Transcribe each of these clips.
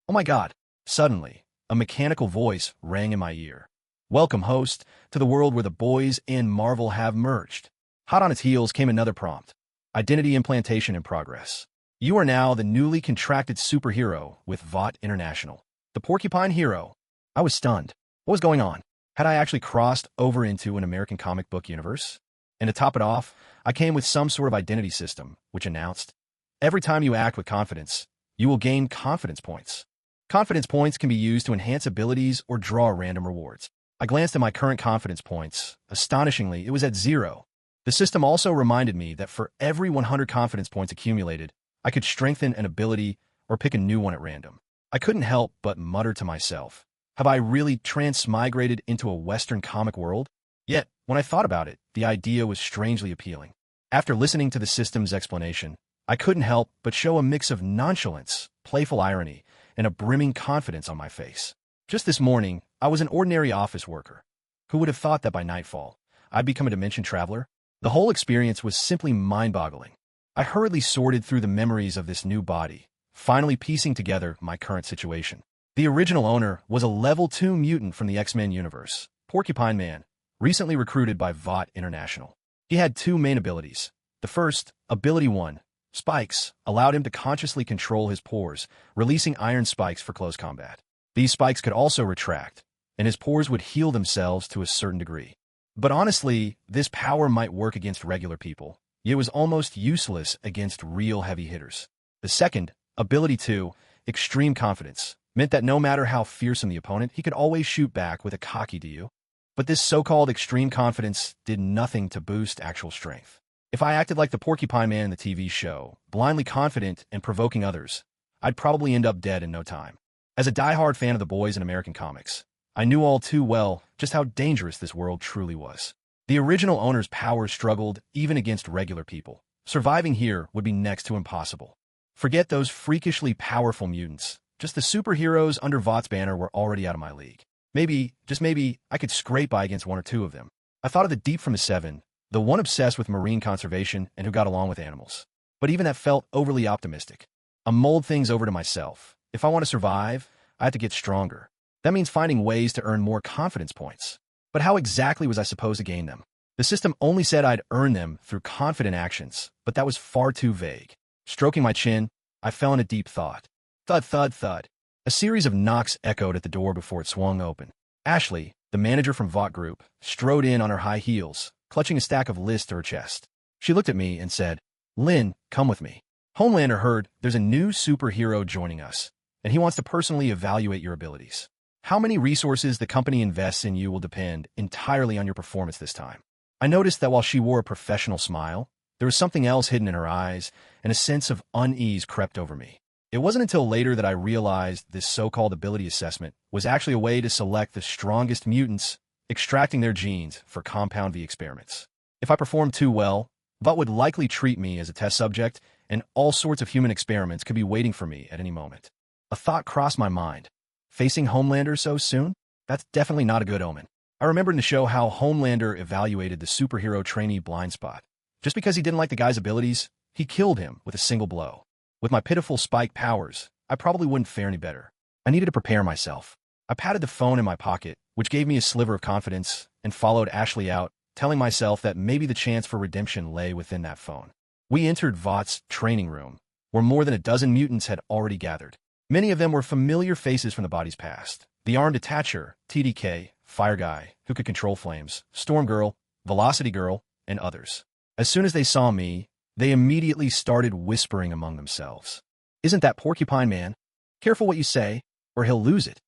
Oh my God! Suddenly, a mechanical voice rang in my ear. Welcome, host, to the world where the boys in Marvel have merged. Hot on its heels came another prompt. Identity implantation in progress. You are now the newly contracted superhero with VOT International. The Porcupine hero. I was stunned. What was going on? Had I actually crossed over into an American comic book universe? And to top it off, I came with some sort of identity system, which announced, every time you act with confidence, you will gain confidence points. Confidence points can be used to enhance abilities or draw random rewards. I glanced at my current confidence points. Astonishingly, it was at 0. The system also reminded me that for every 100 confidence points accumulated, I could strengthen an ability or pick a new one at random. I couldn't help but mutter to myself, have I really transmigrated into a Western comic world? Yet, when I thought about it, the idea was strangely appealing. After listening to the system's explanation, I couldn't help but show a mix of nonchalance, playful irony, and a brimming confidence on my face. Just this morning, I was an ordinary office worker. Who would have thought that by nightfall, I'd become a dimension traveler? The whole experience was simply mind-boggling. I hurriedly sorted through the memories of this new body, finally piecing together my current situation. The original owner was a level 2 mutant from the X-Men universe, Porcupine Man, recently recruited by VOT International. He had 2 main abilities. The first, Ability 1, Spikes, allowed him to consciously control his pores, releasing iron spikes for close combat. These spikes could also retract, and his pores would heal themselves to a certain degree. But honestly, this power might work against regular people. It was almost useless against real heavy hitters. The second, Ability 2, Extreme Confidence, meant that no matter how fearsome the opponent, he could always shoot back with a cocky "do." But this so-called extreme confidence did nothing to boost actual strength. If I acted like the Porcupine Man in the TV show, blindly confident and provoking others, I'd probably end up dead in no time. As a die-hard fan of the boys in American comics, I knew all too well just how dangerous this world truly was. The original owner's power struggled even against regular people. Surviving here would be next to impossible. Forget those freakishly powerful mutants. Just the superheroes under VOT's banner were already out of my league. Maybe, just maybe, I could scrape by against 1 or 2 of them. I thought of the Deep from the 7, the one obsessed with marine conservation and who got along with animals. But even that felt overly optimistic. I mulled things over to myself. If I want to survive, I have to get stronger. That means finding ways to earn more confidence points. But how exactly was I supposed to gain them? The system only said I'd earn them through confident actions, but that was far too vague. Stroking my chin, I fell into deep thought. Thud, thud, thud. A series of knocks echoed at the door before it swung open. Ashley, the manager from VOT Group, strode in on her high heels, clutching a stack of lists to her chest. She looked at me and said, "Lynn, come with me. Homelander heard there's a new superhero joining us, and he wants to personally evaluate your abilities. How many resources the company invests in you will depend entirely on your performance this time." I noticed that while she wore a professional smile, there was something else hidden in her eyes, and a sense of unease crept over me. It wasn't until later that I realized this so-called ability assessment was actually a way to select the strongest mutants, extracting their genes for Compound V experiments. If I performed too well, VOT would likely treat me as a test subject, and all sorts of human experiments could be waiting for me at any moment. A thought crossed my mind. Facing Homelander so soon? That's definitely not a good omen. I remembered in the show how Homelander evaluated the superhero trainee Blind Spot. Just because he didn't like the guy's abilities, he killed him with a single blow. With my pitiful spike powers, I probably wouldn't fare any better. I needed to prepare myself. I patted the phone in my pocket, which gave me a sliver of confidence, and followed Ashley out, telling myself that maybe the chance for redemption lay within that phone. We entered VOT's training room, where more than a dozen mutants had already gathered. Many of them were familiar faces from the body's past. The Armed Attacher, TDK, Fire Guy, who could control flames, Storm Girl, Velocity Girl, and others. As soon as they saw me, they immediately started whispering among themselves. "Isn't that Porcupine Man? Careful what you say, or he'll lose it.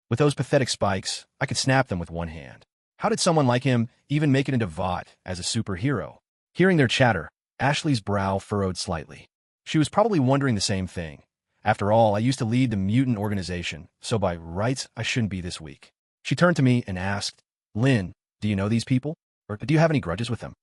With those pathetic spikes, I could snap them with one hand. How did someone like him even make it into VOT as a superhero?" Hearing their chatter, Ashley's brow furrowed slightly. She was probably wondering the same thing. After all, I used to lead the mutant organization, so by rights, I shouldn't be this weak. She turned to me and asked, "Lynn, do you know these people? Or do you have any grudges with them?"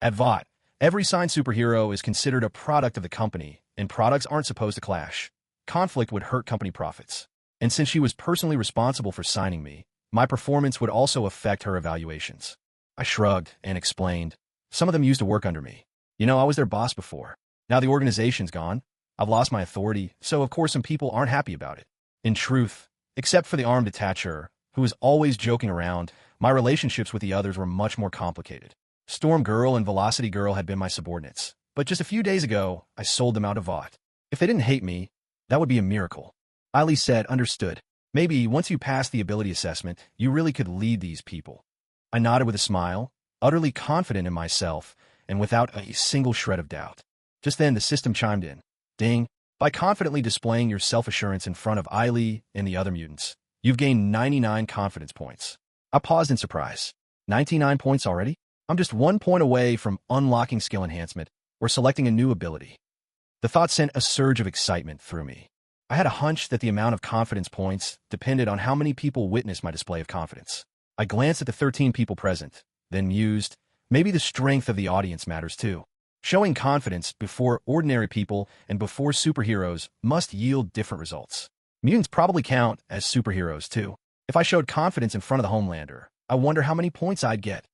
At VOT, every signed superhero is considered a product of the company, and products aren't supposed to clash. Conflict would hurt company profits. And since she was personally responsible for signing me, my performance would also affect her evaluations. I shrugged and explained, "Some of them used to work under me. I was their boss before. Now the organization's gone. I've lost my authority, so of course some people aren't happy about it. In truth, except for the armed attacher, who was always joking around, my relationships with the others were much more complicated. Storm Girl and Velocity Girl had been my subordinates, but just a few days ago, I sold them out of Vought. If they didn't hate me, that would be a miracle. Eileen said, understood. Maybe once you pass the ability assessment, you really could lead these people. I nodded with a smile, utterly confident in myself, and without a single shred of doubt. Just then, the system chimed in. Ding. By confidently displaying your self-assurance in front of Eileen and the other mutants, you've gained 99 confidence points. I paused in surprise. 99 points already? I'm just 1 point away from unlocking skill enhancement or selecting a new ability. The thought sent a surge of excitement through me. I had a hunch that the amount of confidence points depended on how many people witnessed my display of confidence. I glanced at the 13 people present, then mused, maybe the strength of the audience matters too. Showing confidence before ordinary people and before superheroes must yield different results. Mutants probably count as superheroes too. If I showed confidence in front of the Homelander, I wonder how many points I'd get.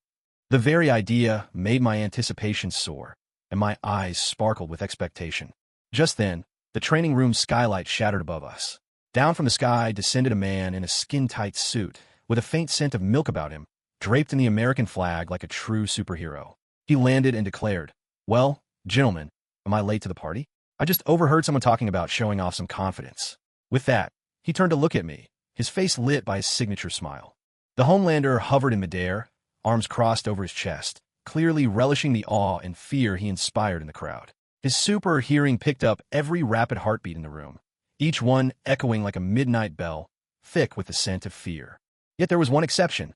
The very idea made my anticipation soar, and my eyes sparkled with expectation. Just then, the training room skylight shattered above us. Down from the sky descended a man in a skin-tight suit, with a faint scent of milk about him, draped in the American flag like a true superhero. He landed and declared, "Well, gentlemen, am I late to the party? I just overheard someone talking about showing off some confidence." With that, he turned to look at me, his face lit by his signature smile. The Homelander hovered in midair, arms crossed over his chest, clearly relishing the awe and fear he inspired in the crowd. His super hearing picked up every rapid heartbeat in the room, each one echoing like a midnight bell, thick with the scent of fear. Yet there was one exception,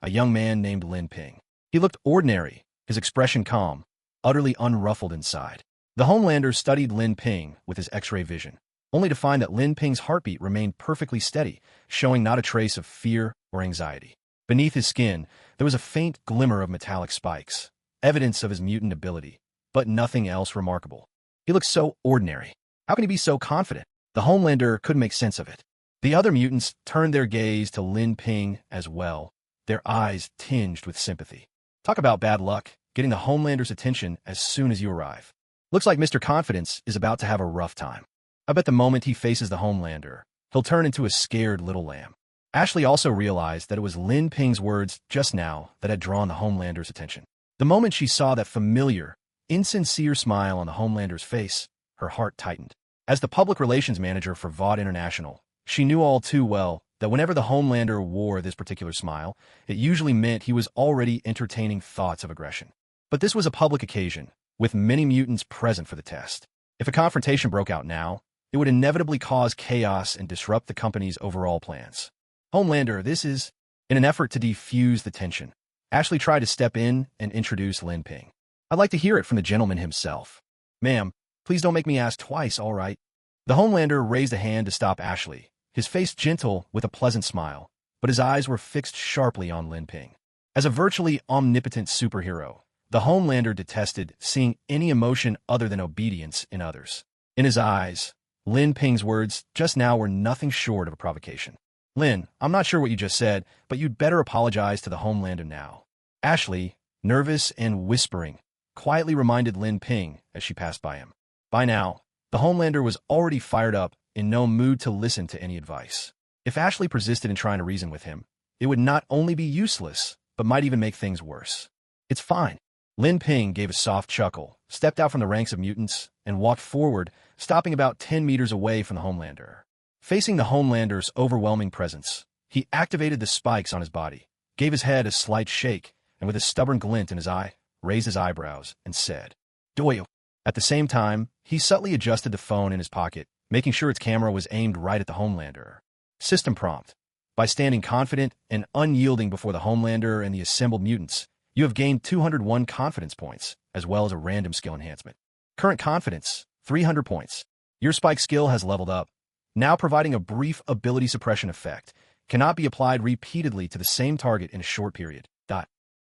a young man named Lin Ping. He looked ordinary, his expression calm, utterly unruffled inside. The Homelander studied Lin Ping with his X-ray vision, only to find that Lin Ping's heartbeat remained perfectly steady, showing not a trace of fear or anxiety. Beneath his skin, there was a faint glimmer of metallic spikes, evidence of his mutant ability, but nothing else remarkable. He looked so ordinary. How can he be so confident? The Homelander couldn't make sense of it. The other mutants turned their gaze to Lin Ping as well, their eyes tinged with sympathy. Talk about bad luck, getting the Homelander's attention as soon as you arrive. Looks like Mr. Confidence is about to have a rough time. I bet the moment he faces the Homelander, he'll turn into a scared little lamb. Ashley also realized that it was Lin Ping's words just now that had drawn the Homelander's attention. The moment she saw that familiar, insincere smile on the Homelander's face, her heart tightened. As the public relations manager for Vought International, she knew all too well that whenever the Homelander wore this particular smile, it usually meant he was already entertaining thoughts of aggression. But this was a public occasion, with many mutants present for the test. If a confrontation broke out now, it would inevitably cause chaos and disrupt the company's overall plans. Homelander, this is... In an effort to defuse the tension, Ashley tried to step in and introduce Lin Ping. I'd like to hear it from the gentleman himself. Ma'am, please don't make me ask twice, all right? The Homelander raised a hand to stop Ashley, his face gentle with a pleasant smile, but his eyes were fixed sharply on Lin Ping. As a virtually omnipotent superhero, the Homelander detested seeing any emotion other than obedience in others. In his eyes, Lin Ping's words just now were nothing short of a provocation. Lin, I'm not sure what you just said, but you'd better apologize to the Homelander now. Ashley, nervous and whispering, quietly reminded Lin Ping as she passed by him. By now, the Homelander was already fired up, in no mood to listen to any advice. If Ashley persisted in trying to reason with him, it would not only be useless, but might even make things worse. It's fine. Lin Ping gave a soft chuckle, stepped out from the ranks of mutants, and walked forward, stopping about 10 meters away from the Homelander. Facing the Homelander's overwhelming presence, he activated the spikes on his body, gave his head a slight shake, and with a stubborn glint in his eye, raised his eyebrows and said, "Doyo." At the same time, he subtly adjusted the phone in his pocket, making sure its camera was aimed right at the Homelander. System prompt. By standing confident and unyielding before the Homelander and the assembled mutants, you have gained 201 confidence points, as well as a random skill enhancement. Current confidence, 300 points. Your spike skill has leveled up, now providing a brief ability suppression effect, cannot be applied repeatedly to the same target in a short period.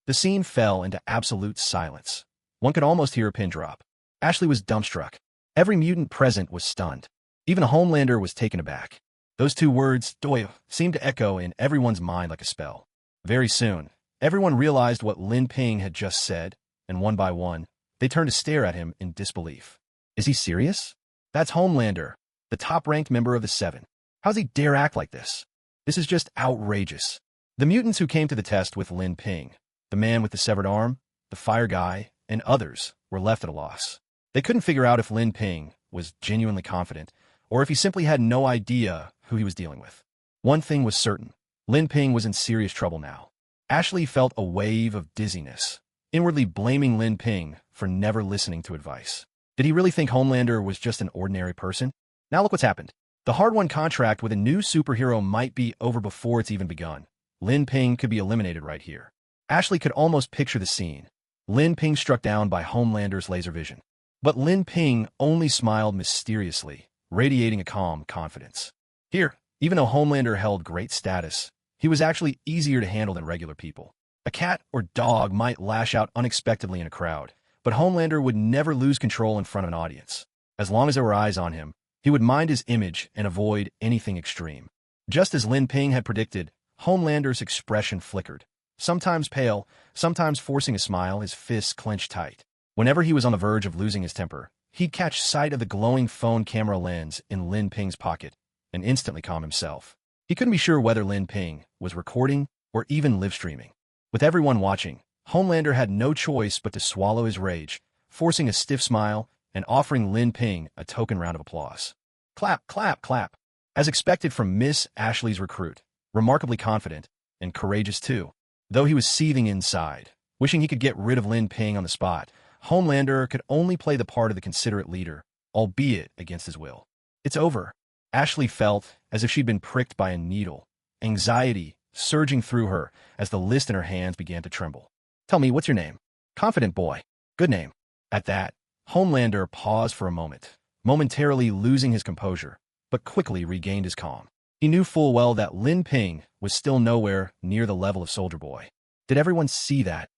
The scene fell into absolute silence. One could almost hear a pin drop. Ashley was dumbstruck. Every mutant present was stunned. Even the Homelander was taken aback. Those two words, "doyo," seemed to echo in everyone's mind like a spell. Very soon, everyone realized what Lin Ping had just said, and one by one, they turned to stare at him in disbelief. Is he serious? That's Homelander, the top-ranked member of the Seven. How's he dare act like this? This is just outrageous. The mutants who came to the test with Lin Ping, the man with the severed arm, the fire guy, and others were left at a loss. They couldn't figure out if Lin Ping was genuinely confident or if he simply had no idea who he was dealing with. One thing was certain. Lin Ping was in serious trouble now. Ashley felt a wave of dizziness, inwardly blaming Lin Ping for never listening to advice. Did he really think Homelander was just an ordinary person? Now look what's happened. The hard-won contract with a new superhero might be over before it's even begun. Lin Ping could be eliminated right here. Ashley could almost picture the scene. Lin Ping struck down by Homelander's laser vision. But Lin Ping only smiled mysteriously, radiating a calm confidence. Here, even though Homelander held great status, he was actually easier to handle than regular people. A cat or dog might lash out unexpectedly in a crowd, but Homelander would never lose control in front of an audience. As long as there were eyes on him, he would mind his image and avoid anything extreme. Just as Lin Ping had predicted, Homelander's expression flickered. Sometimes pale, sometimes forcing a smile, his fists clenched tight. Whenever he was on the verge of losing his temper, he'd catch sight of the glowing phone camera lens in Lin Ping's pocket and instantly calm himself. He couldn't be sure whether Lin Ping was recording or even live-streaming. With everyone watching, Homelander had no choice but to swallow his rage, forcing a stiff smile and offering Lin Ping a token round of applause. Clap, clap, clap. As expected from Miss Ashley's recruit, remarkably confident and courageous too. Though he was seething inside, wishing he could get rid of Lin Ping on the spot, Homelander could only play the part of the considerate leader, albeit against his will. It's over. Ashley felt as if she'd been pricked by a needle, anxiety surging through her as the list in her hands began to tremble. Tell me, what's your name? Confident boy. Good name. At that, Homelander paused for a moment, momentarily losing his composure, but quickly regained his calm. He knew full well that Lin Ping was still nowhere near the level of Soldier Boy. Did everyone see that?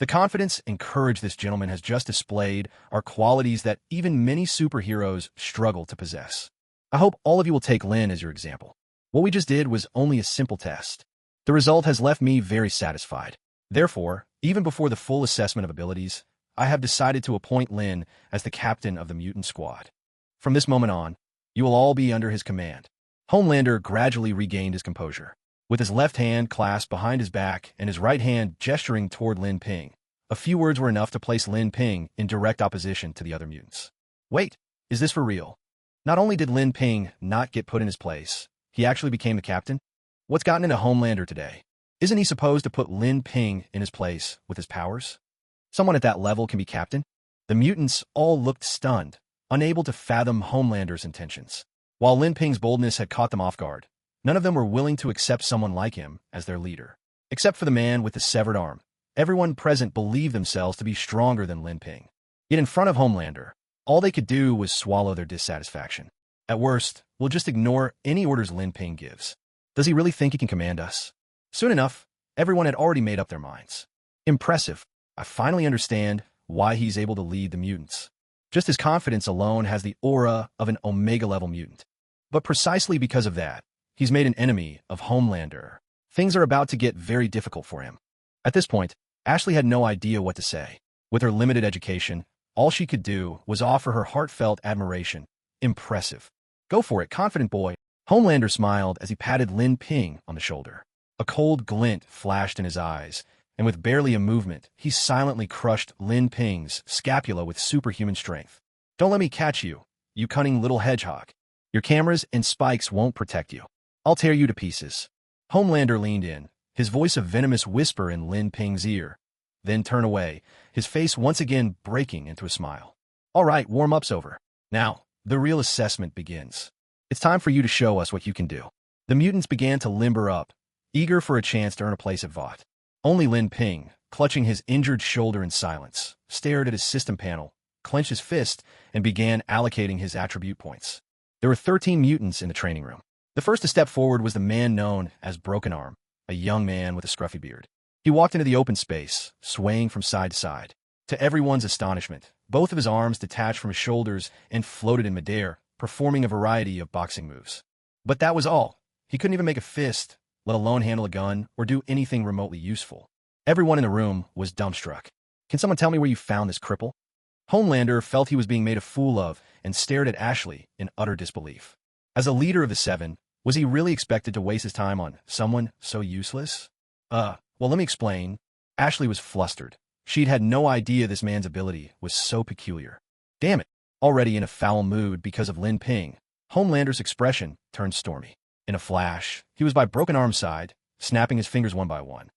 The confidence and courage this gentleman has just displayed are qualities that even many superheroes struggle to possess. I hope all of you will take Lin as your example. What we just did was only a simple test. The result has left me very satisfied. Therefore, even before the full assessment of abilities, I have decided to appoint Lin as the captain of the mutant squad. From this moment on, you will all be under his command. Homelander gradually regained his composure. With his left hand clasped behind his back and his right hand gesturing toward Lin Ping, a few words were enough to place Lin Ping in direct opposition to the other mutants. Wait, is this for real? Not only did Lin Ping not get put in his place, he actually became the captain? What's gotten into Homelander today? Isn't he supposed to put Lin Ping in his place with his powers? Someone at that level can be captain? The mutants all looked stunned, unable to fathom Homelander's intentions. While Lin Ping's boldness had caught them off guard, none of them were willing to accept someone like him as their leader. Except for the man with the severed arm, everyone present believed themselves to be stronger than Lin Ping. Yet in front of Homelander, all they could do was swallow their dissatisfaction. At worst, we'll just ignore any orders Lin Ping gives. Does he really think he can command us? Soon enough, everyone had already made up their minds. Impressive. I finally understand why he's able to lead the mutants. Just his confidence alone has the aura of an Omega-level mutant. But precisely because of that, he's made an enemy of Homelander. Things are about to get very difficult for him. At this point, Ashley had no idea what to say. With her limited education, all she could do was offer her heartfelt admiration. Impressive. Go for it, confident boy. Homelander smiled as he patted Lin Ping on the shoulder. A cold glint flashed in his eyes, and with barely a movement, he silently crushed Lin Ping's scapula with superhuman strength. Don't let me catch you, you cunning little hedgehog. Your cameras and spikes won't protect you. I'll tear you to pieces. Homelander leaned in, his voice a venomous whisper in Lin Ping's ear, then turned away, his face once again breaking into a smile. All right, warm-up's over. Now, the real assessment begins. It's time for you to show us what you can do. The mutants began to limber up, eager for a chance to earn a place at Vought. Only Lin Ping, clutching his injured shoulder in silence, stared at his system panel, clenched his fist, and began allocating his attribute points. There were 13 mutants in the training room. The first to step forward was the man known as Broken Arm, a young man with a scruffy beard. He walked into the open space, swaying from side to side. To everyone's astonishment, both of his arms detached from his shoulders and floated in midair, performing a variety of boxing moves. But that was all. He couldn't even make a fist, let alone handle a gun or do anything remotely useful. Everyone in the room was dumbstruck. Can someone tell me where you found this cripple? Homelander felt he was being made a fool of and stared at Ashley in utter disbelief. As a leader of the Seven, Was he really expected to waste his time on someone so useless? Well, let me explain. Ashley was flustered. She'd had no idea this man's ability was so peculiar. Damn it. Already in a foul mood because of Lin Ping, Homelander's expression turned stormy. In a flash, he was by Broken Arm's side, snapping his fingers one by one.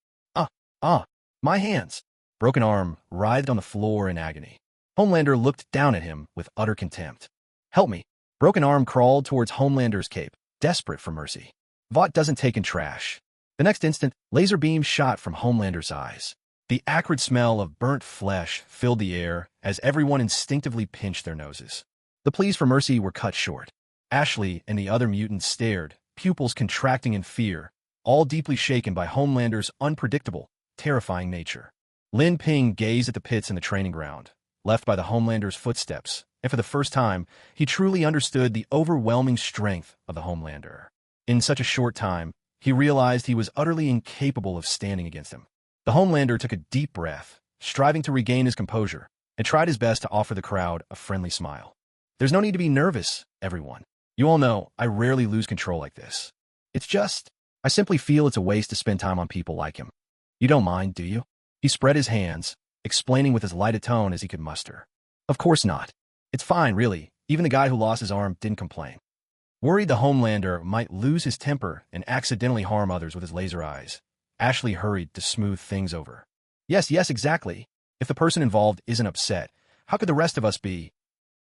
My hands! Broken Arm writhed on the floor in agony. Homelander looked down at him with utter contempt. Help me. Broken Arm crawled towards Homelander's cape, desperate for mercy. Vought doesn't take in trash. The next instant, laser beams shot from Homelander's eyes. The acrid smell of burnt flesh filled the air as everyone instinctively pinched their noses. The pleas for mercy were cut short. Ashley and the other mutants stared, pupils contracting in fear, all deeply shaken by Homelander's unpredictable, terrifying nature. Lin Ping gazed at the pits in the training ground, left by the Homelander's footsteps, and for the first time, he truly understood the overwhelming strength of the Homelander. In such a short time, he realized he was utterly incapable of standing against him. The Homelander took a deep breath, striving to regain his composure, and tried his best to offer the crowd a friendly smile. There's no need to be nervous, everyone. You all know I rarely lose control like this. It's just, I simply feel it's a waste to spend time on people like him. You don't mind, do you? He spread his hands, explaining with as light a tone as he could muster. Of course not. It's fine, really. Even the guy who lost his arm didn't complain. Worried the Homelander might lose his temper and accidentally harm others with his laser eyes, Ashley hurried to smooth things over. Yes, exactly. If the person involved isn't upset, how could the rest of us be?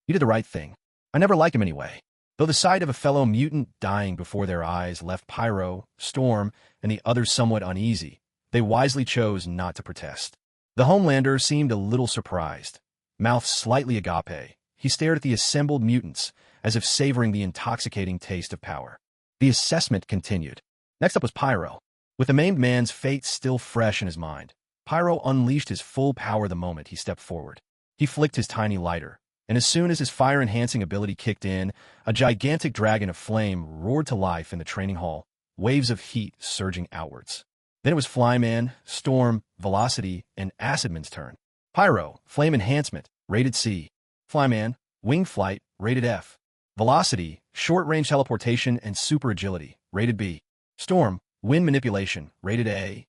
You did the right thing. I never liked him anyway. Though the sight of a fellow mutant dying before their eyes left Pyro, Storm, and the others somewhat uneasy, they wisely chose not to protest. The Homelander seemed a little surprised. Mouth slightly agape, he stared at the assembled mutants, as if savoring the intoxicating taste of power. The assessment continued. Next up was Pyro. With the maimed man's fate still fresh in his mind, Pyro unleashed his full power the moment he stepped forward. He flicked his tiny lighter, and as soon as his fire-enhancing ability kicked in, a gigantic dragon of flame roared to life in the training hall, waves of heat surging outwards. Then it was Flyman, Storm, Velocity, and Acidman's turn. Pyro, Flame Enhancement, rated C. Flyman, Wing Flight, rated F. Velocity, Short-Range Teleportation and Super Agility, rated B. Storm, Wind Manipulation, rated A.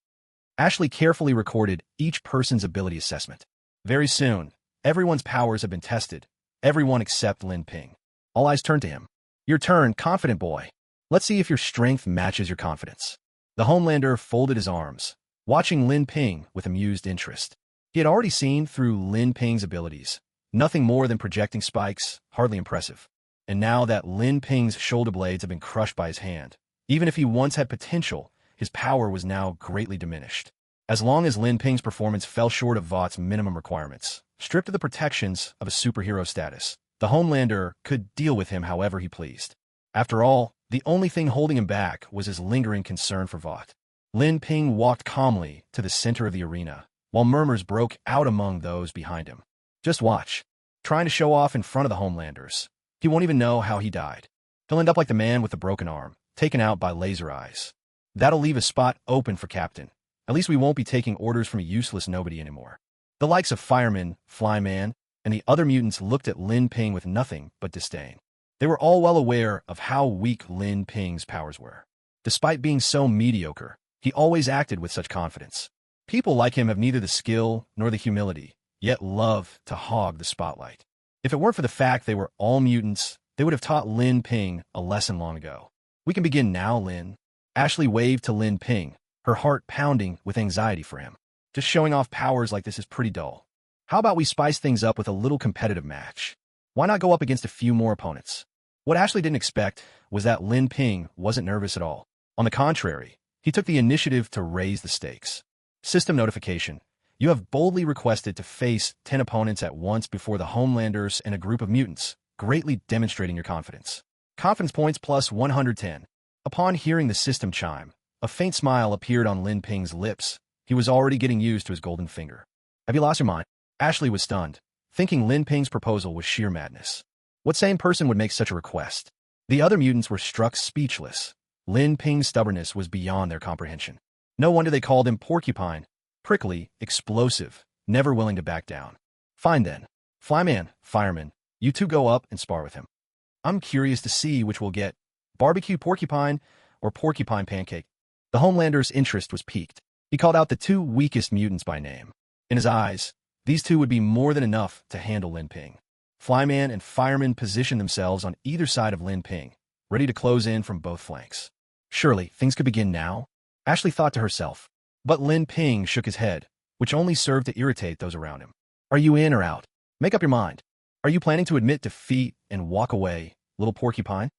Ashley carefully recorded each person's ability assessment. Very soon, everyone's powers have been tested, everyone except Lin Ping. All eyes turned to him. Your turn, confident boy. Let's see if your strength matches your confidence. The Homelander folded his arms, watching Lin Ping with amused interest. He had already seen through Lin Ping's abilities. Nothing more than projecting spikes, hardly impressive. And now that Lin Ping's shoulder blades had been crushed by his hand, even if he once had potential, his power was now greatly diminished. As long as Lin Ping's performance fell short of Vought's minimum requirements, stripped of the protections of a superhero status, the Homelander could deal with him however he pleased. After all, the only thing holding him back was his lingering concern for Vought. Lin Ping walked calmly to the center of the arena, while murmurs broke out among those behind him. Just watch. Trying to show off in front of the Homelanders. He won't even know how he died. He'll end up like the man with the broken arm, taken out by laser eyes. That'll leave a spot open for Captain. At least we won't be taking orders from a useless nobody anymore. The likes of Fireman, Flyman, and the other mutants looked at Lin Ping with nothing but disdain. They were all well aware of how weak Lin Ping's powers were. Despite being so mediocre, he always acted with such confidence. People like him have neither the skill nor the humility, yet love to hog the spotlight. If it weren't for the fact they were all mutants, they would have taught Lin Ping a lesson long ago. We can begin now, Lin. Ashley waved to Lin Ping, her heart pounding with anxiety for him. Just showing off powers like this is pretty dull. How about we spice things up with a little competitive match? Why not go up against a few more opponents? What Ashley didn't expect was that Lin Ping wasn't nervous at all. On the contrary, he took the initiative to raise the stakes. System notification. You have boldly requested to face 10 opponents at once before the Homelanders and a group of mutants, greatly demonstrating your confidence. Confidence points plus 110. Upon hearing the system chime, a faint smile appeared on Lin Ping's lips. He was already getting used to his golden finger. Have you lost your mind? Ashley was stunned, thinking Lin Ping's proposal was sheer madness. What sane person would make such a request? The other mutants were struck speechless. Lin Ping's stubbornness was beyond their comprehension. No wonder they called him Porcupine. Prickly, explosive, never willing to back down. Fine then. Flyman, Fireman, you two go up and spar with him. I'm curious to see which will get barbecue porcupine, or porcupine pancake. The Homelander's interest was piqued. He called out the two weakest mutants by name. In his eyes, these two would be more than enough to handle Lin Ping. Flyman and Fireman positioned themselves on either side of Lin Ping, ready to close in from both flanks. Surely, things could begin now? Ashley thought to herself. But Lin Ping shook his head, which only served to irritate those around him. Are you in or out? Make up your mind. Are you planning to admit defeat and walk away, little porcupine?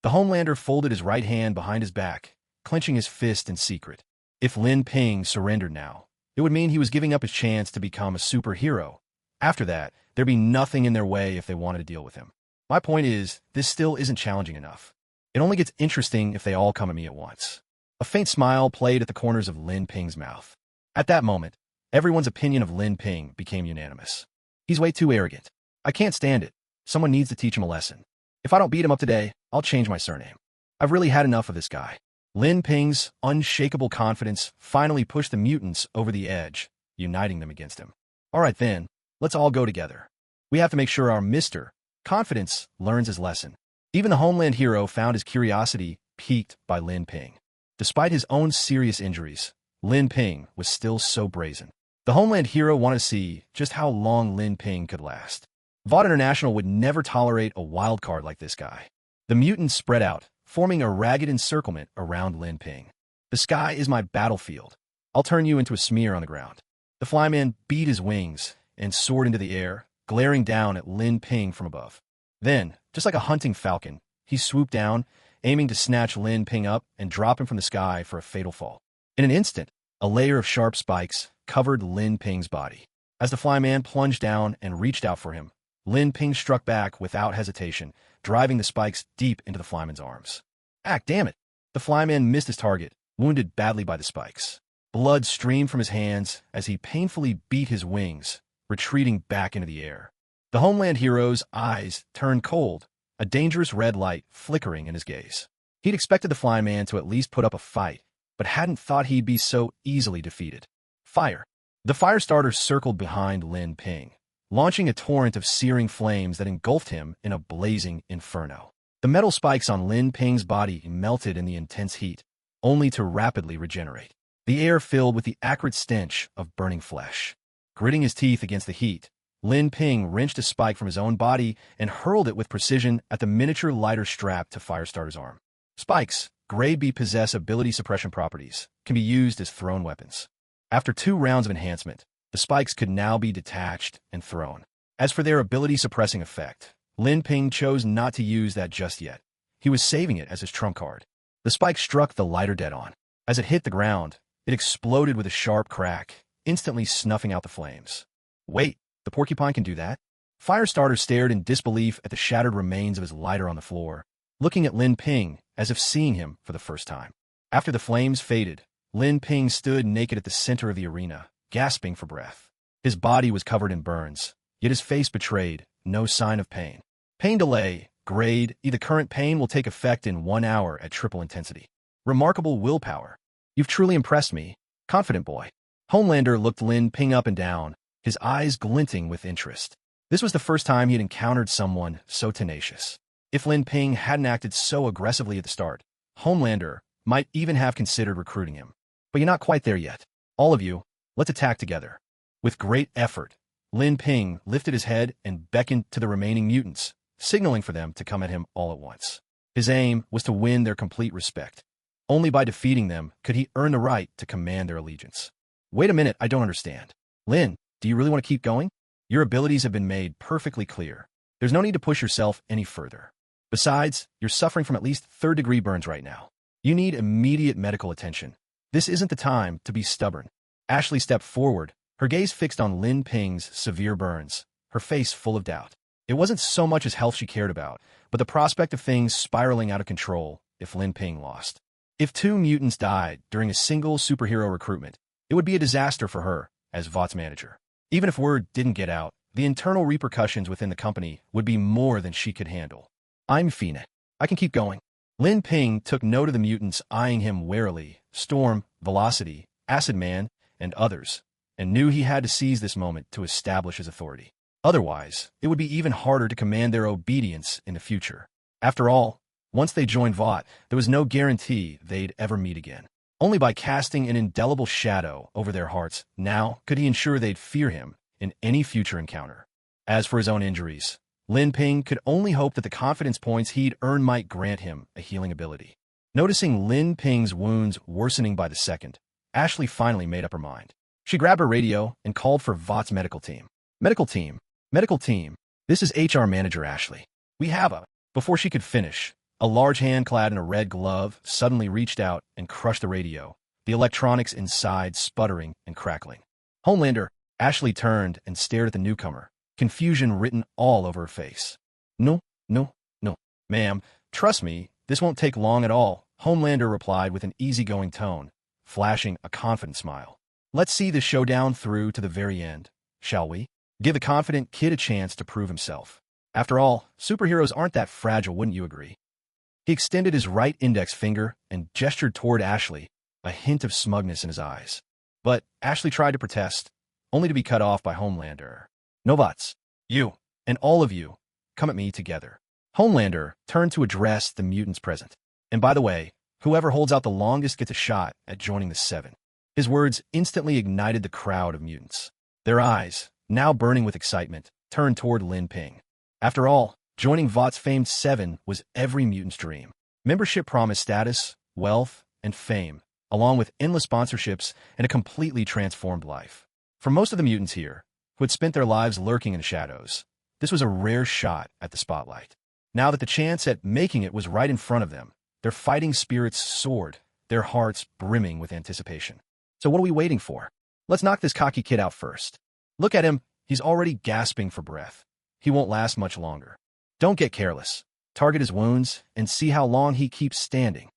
The Homelander folded his right hand behind his back, clenching his fist in secret. If Lin Ping surrendered now, it would mean he was giving up his chance to become a superhero. After that, there'd be nothing in their way if they wanted to deal with him. My point is, this still isn't challenging enough. It only gets interesting if they all come at me at once. A faint smile played at the corners of Lin Ping's mouth. At that moment, everyone's opinion of Lin Ping became unanimous. He's way too arrogant. I can't stand it. Someone needs to teach him a lesson. If I don't beat him up today, I'll change my surname. I've really had enough of this guy. Lin Ping's unshakable confidence finally pushed the mutants over the edge, uniting them against him. All right then, let's all go together. We have to make sure our Mr. Confidence learns his lesson. Even the Homeland hero found his curiosity piqued by Lin Ping. Despite his own serious injuries, Lin Ping was still so brazen. The Homeland hero wanted to see just how long Lin Ping could last. Vought International would never tolerate a wild card like this guy. The mutants spread out, forming a ragged encirclement around Lin Ping. The sky is my battlefield. I'll turn you into a smear on the ground. The Flyman beat his wings and soared into the air, glaring down at Lin Ping from above. Then, just like a hunting falcon, he swooped down, aiming to snatch Lin Ping up and drop him from the sky for a fatal fall. In an instant, a layer of sharp spikes covered Lin Ping's body. As the Flyman plunged down and reached out for him, Lin Ping struck back without hesitation, driving the spikes deep into the Flyman's arms. Damn it! The Flyman missed his target, wounded badly by the spikes. Blood streamed from his hands as he painfully beat his wings, retreating back into the air. The Homeland hero's eyes turned cold, a dangerous red light flickering in his gaze. He'd expected the Flyman to at least put up a fight, but hadn't thought he'd be so easily defeated. Fire! The Firestarter circled behind Lin Ping, launching a torrent of searing flames that engulfed him in a blazing inferno. The metal spikes on Lin Ping's body melted in the intense heat, only to rapidly regenerate. The air filled with the acrid stench of burning flesh. Gritting his teeth against the heat, Lin Ping wrenched a spike from his own body and hurled it with precision at the miniature lighter strapped to Firestarter's arm. Spikes, Grade B, possess ability suppression properties, can be used as thrown weapons. After 2 rounds of enhancement, the spikes could now be detached and thrown. As for their ability-suppressing effect, Lin Ping chose not to use that just yet. He was saving it as his trump card. The spike struck the lighter dead-on. As it hit the ground, it exploded with a sharp crack, instantly snuffing out the flames. Wait, the porcupine can do that? Firestarter stared in disbelief at the shattered remains of his lighter on the floor, looking at Lin Ping as if seeing him for the first time. After the flames faded, Lin Ping stood naked at the center of the arena, gasping for breath. His body was covered in burns, yet his face betrayed no sign of pain. Pain delay, Grade E. The current pain will take effect in 1 hour at triple intensity. Remarkable willpower. You've truly impressed me, confident boy. Homelander looked Lin Ping up and down, his eyes glinting with interest. This was the first time he had encountered someone so tenacious. If Lin Ping hadn't acted so aggressively at the start, Homelander might even have considered recruiting him. But you're not quite there yet. All of you, let's attack together. With great effort, Lin Ping lifted his head and beckoned to the remaining mutants, signaling for them to come at him all at once. His aim was to win their complete respect. Only by defeating them could he earn the right to command their allegiance. Wait a minute, I don't understand. Lin, do you really want to keep going? Your abilities have been made perfectly clear. There's no need to push yourself any further. Besides, you're suffering from at least 3rd-degree burns right now. You need immediate medical attention. This isn't the time to be stubborn. Ashley stepped forward, her gaze fixed on Lin Ping's severe burns, her face full of doubt. It wasn't so much his health she cared about, but the prospect of things spiraling out of control if Lin Ping lost. If 2 mutants died during a single superhero recruitment, it would be a disaster for her as Vought's manager. Even if word didn't get out, the internal repercussions within the company would be more than she could handle. I'm Fina. I can keep going. Lin Ping took note of the mutants eyeing him warily, Storm, Velocity, Acid Man, and others, and knew he had to seize this moment to establish his authority. Otherwise, it would be even harder to command their obedience in the future. After all, Once they joined Vought, there was no guarantee they'd ever meet again. Only by casting an indelible shadow over their hearts now could he ensure they'd fear him in any future encounter. As for his own injuries, Lin Ping could only hope that the confidence points he'd earned might grant him a healing ability. Noticing Lin Ping's wounds worsening by the second, Ashley finally made up her mind. She grabbed her radio and called for Vought's medical team. Medical team. Medical team. This is HR Manager Ashley. We have a... Before she could finish, a large hand clad in a red glove suddenly reached out and crushed the radio, the electronics inside sputtering and crackling. Homelander, Ashley turned and stared at the newcomer, confusion written all over her face. No, no, no. Ma'am, trust me, this won't take long at all, Homelander replied with an easygoing tone, flashing a confident smile. Let's see this showdown through to the very end, shall we? Give the confident kid a chance to prove himself. After all, superheroes aren't that fragile, wouldn't you agree? He extended his right index finger and gestured toward Ashley, a hint of smugness in his eyes. But Ashley tried to protest, only to be cut off by Homelander. No buts. You, and all of you, come at me together. Homelander turned to address the mutants present. And by the way, whoever holds out the longest gets a shot at joining the Seven. His words instantly ignited the crowd of mutants. Their eyes, now burning with excitement, turned toward Lin Ping. After all, joining Vought's famed Seven was every mutant's dream. Membership promised status, wealth, and fame, along with endless sponsorships and a completely transformed life. For most of the mutants here, who had spent their lives lurking in shadows, this was a rare shot at the spotlight. Now that the chance at making it was right in front of them, their fighting spirits soared, their hearts brimming with anticipation. So what are we waiting for? Let's knock this cocky kid out first. Look at him, he's already gasping for breath. He won't last much longer. Don't get careless. Target his wounds and see how long he keeps standing.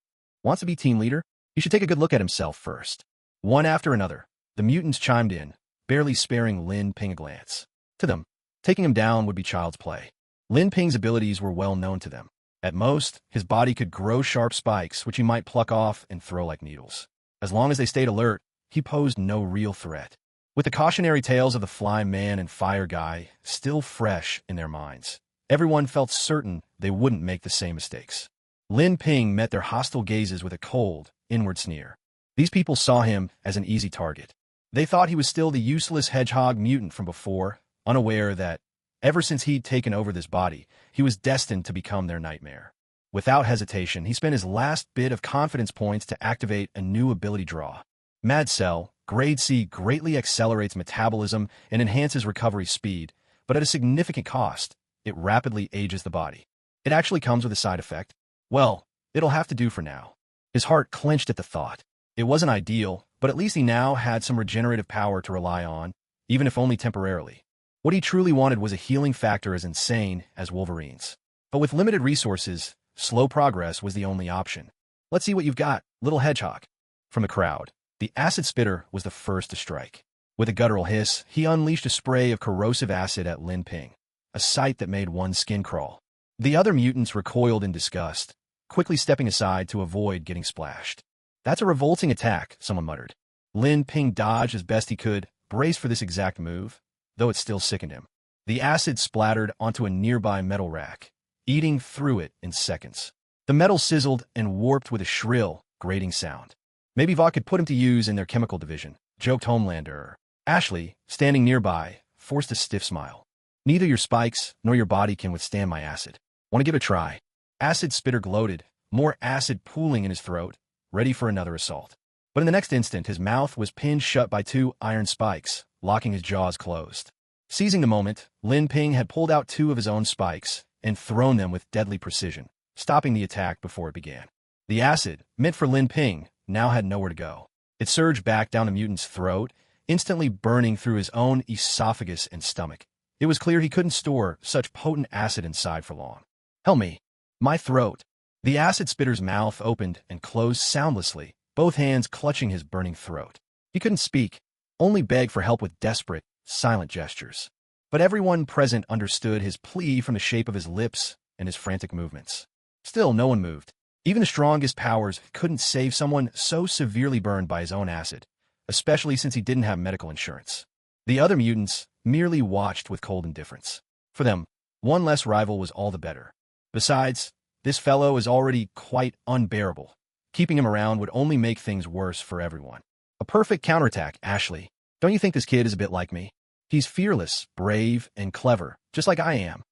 Wants to be team leader? He should take a good look at himself first. One after another, the mutants chimed in, barely sparing Lin Ping a glance. To them, taking him down would be child's play. Lin Ping's abilities were well known to them. At most, his body could grow sharp spikes which he might pluck off and throw like needles. As long as they stayed alert, he posed no real threat. With the cautionary tales of the Fly Man and Fire Guy still fresh in their minds, everyone felt certain they wouldn't make the same mistakes. Lin Ping met their hostile gazes with a cold, inward sneer. These people saw him as an easy target. They thought he was still the useless hedgehog mutant from before, unaware that, ever since he'd taken over this body, he was destined to become their nightmare. Without hesitation, he spent his last bit of confidence points to activate a new ability draw. Mad Cell, Grade C, greatly accelerates metabolism and enhances recovery speed, but at a significant cost, it rapidly ages the body. It actually comes with a side effect. Well, it'll have to do for now. His heart clenched at the thought. It wasn't ideal, but at least he now had some regenerative power to rely on, even if only temporarily. What he truly wanted was a healing factor as insane as Wolverine's. But with limited resources, slow progress was the only option. Let's see what you've got, little hedgehog. From the crowd, the acid spitter was the first to strike. With a guttural hiss, he unleashed a spray of corrosive acid at Lin Ping, a sight that made one's skin crawl. The other mutants recoiled in disgust, quickly stepping aside to avoid getting splashed. That's a revolting attack, someone muttered. Lin Ping dodged as best he could, braced for this exact move, though it still sickened him. The acid splattered onto a nearby metal rack, eating through it in seconds. The metal sizzled and warped with a shrill, grating sound. Maybe Vought could put him to use in their chemical division, joked Homelander. Ashley, standing nearby, forced a stiff smile. Neither your spikes nor your body can withstand my acid. Want to give it a try? Acid Spitter gloated, more acid pooling in his throat, ready for another assault. But in the next instant, his mouth was pinned shut by two iron spikes, locking his jaws closed. Seizing the moment, Lin Ping had pulled out two of his own spikes and thrown them with deadly precision, stopping the attack before it began. The acid, meant for Lin Ping, now had nowhere to go. It surged back down the mutant's throat, instantly burning through his own esophagus and stomach. It was clear he couldn't store such potent acid inside for long. Help me. My throat. The acid spitter's mouth opened and closed soundlessly, both hands clutching his burning throat. He couldn't speak, only beg for help with desperate, silent gestures. But everyone present understood his plea from the shape of his lips and his frantic movements. Still, no one moved. Even the strongest powers couldn't save someone so severely burned by his own acid, especially since he didn't have medical insurance. The other mutants merely watched with cold indifference. For them, one less rival was all the better. Besides, This fellow is already quite unbearable. Keeping him around would only make things worse for everyone. A perfect counterattack, Ashley. Don't you think this kid is a bit like me? He's fearless, brave, and clever, just like I am.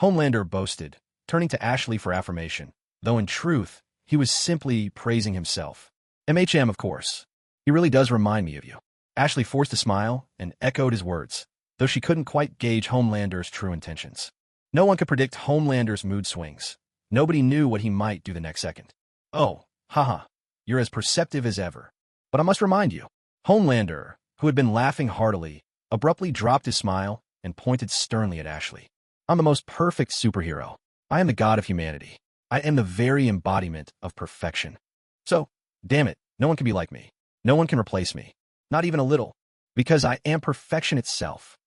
Homelander boasted, turning to Ashley for affirmation, though in truth, he was simply praising himself. MHM, of course. He really does remind me of you. Ashley forced a smile and echoed his words, though she couldn't quite gauge Homelander's true intentions. No one could predict Homelander's mood swings. Nobody knew what he might do the next second. Oh, haha, you're as perceptive as ever. But I must remind you, Homelander, who had been laughing heartily, abruptly dropped his smile and pointed sternly at Ashley. I'm the most perfect superhero. I am the god of humanity. I am the very embodiment of perfection. So, damn it, no one can be like me. No one can replace me. Not even a little. Because I am perfection itself.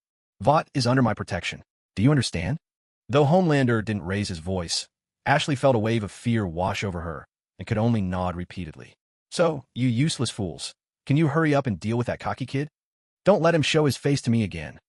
Vought is under my protection. Do you understand? Though Homelander didn't raise his voice, Ashley felt a wave of fear wash over her and could only nod repeatedly. So, you useless fools, can you hurry up and deal with that cocky kid? Don't let him show his face to me again.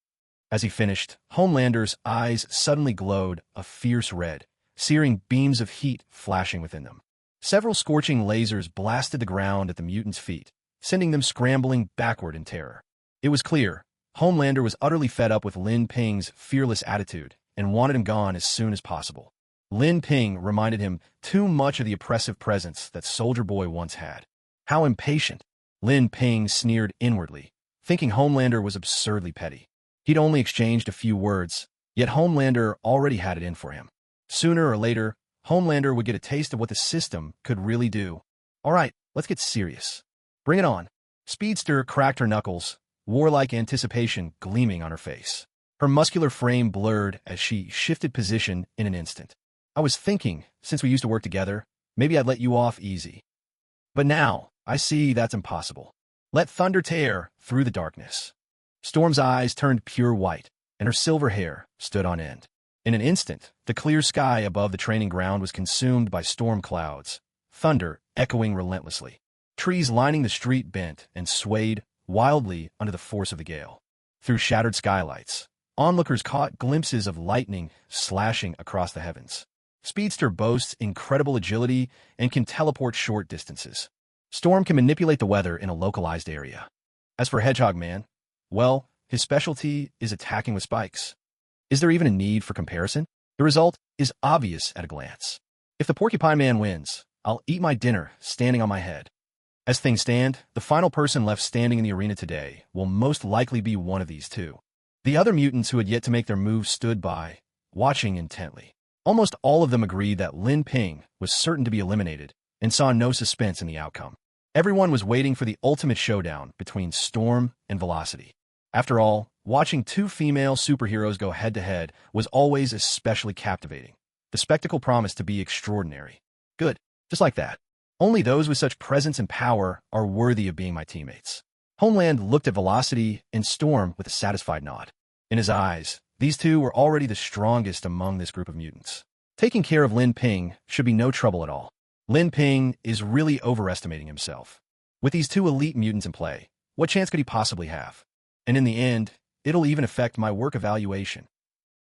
As he finished, Homelander's eyes suddenly glowed a fierce red, searing beams of heat flashing within them. Several scorching lasers blasted the ground at the mutants' feet, sending them scrambling backward in terror. It was clear, Homelander was utterly fed up with Lin Ping's fearless attitude and wanted him gone as soon as possible. Lin Ping reminded him too much of the oppressive presence that Soldier Boy once had. How impatient! Lin Ping sneered inwardly, thinking Homelander was absurdly petty. He'd only exchanged a few words, yet Homelander already had it in for him. Sooner or later, Homelander would get a taste of what the system could really do. All right, let's get serious. Bring it on. Speedster cracked her knuckles, warlike anticipation gleaming on her face. Her muscular frame blurred as she shifted position in an instant. I was thinking, since we used to work together, maybe I'd let you off easy. But now, I see that's impossible. Let thunder tear through the darkness. Storm's eyes turned pure white, and her silver hair stood on end. In an instant, the clear sky above the training ground was consumed by storm clouds, thunder echoing relentlessly. Trees lining the street bent and swayed wildly under the force of the gale. Through shattered skylights, onlookers caught glimpses of lightning slashing across the heavens. Speedster boasts incredible agility and can teleport short distances. Storm can manipulate the weather in a localized area. As for Hedgehog Man, well, his specialty is attacking with spikes. Is there even a need for comparison? The result is obvious at a glance. If the Porcupine Man wins, I'll eat my dinner standing on my head. As things stand, the final person left standing in the arena today will most likely be one of these two. The other mutants who had yet to make their move stood by, watching intently. Almost all of them agreed that Lin Ping was certain to be eliminated and saw no suspense in the outcome. Everyone was waiting for the ultimate showdown between Storm and Velocity. After all, watching two female superheroes go head-to-head was always especially captivating. The spectacle promised to be extraordinary. Good, just like that. Only those with such presence and power are worthy of being my teammates. Homeland looked at Velocity and Storm with a satisfied nod. In his eyes, these two were already the strongest among this group of mutants. Taking care of Lin Ping should be no trouble at all. Lin Ping is really overestimating himself. With these two elite mutants in play, what chance could he possibly have? And in the end, it'll even affect my work evaluation.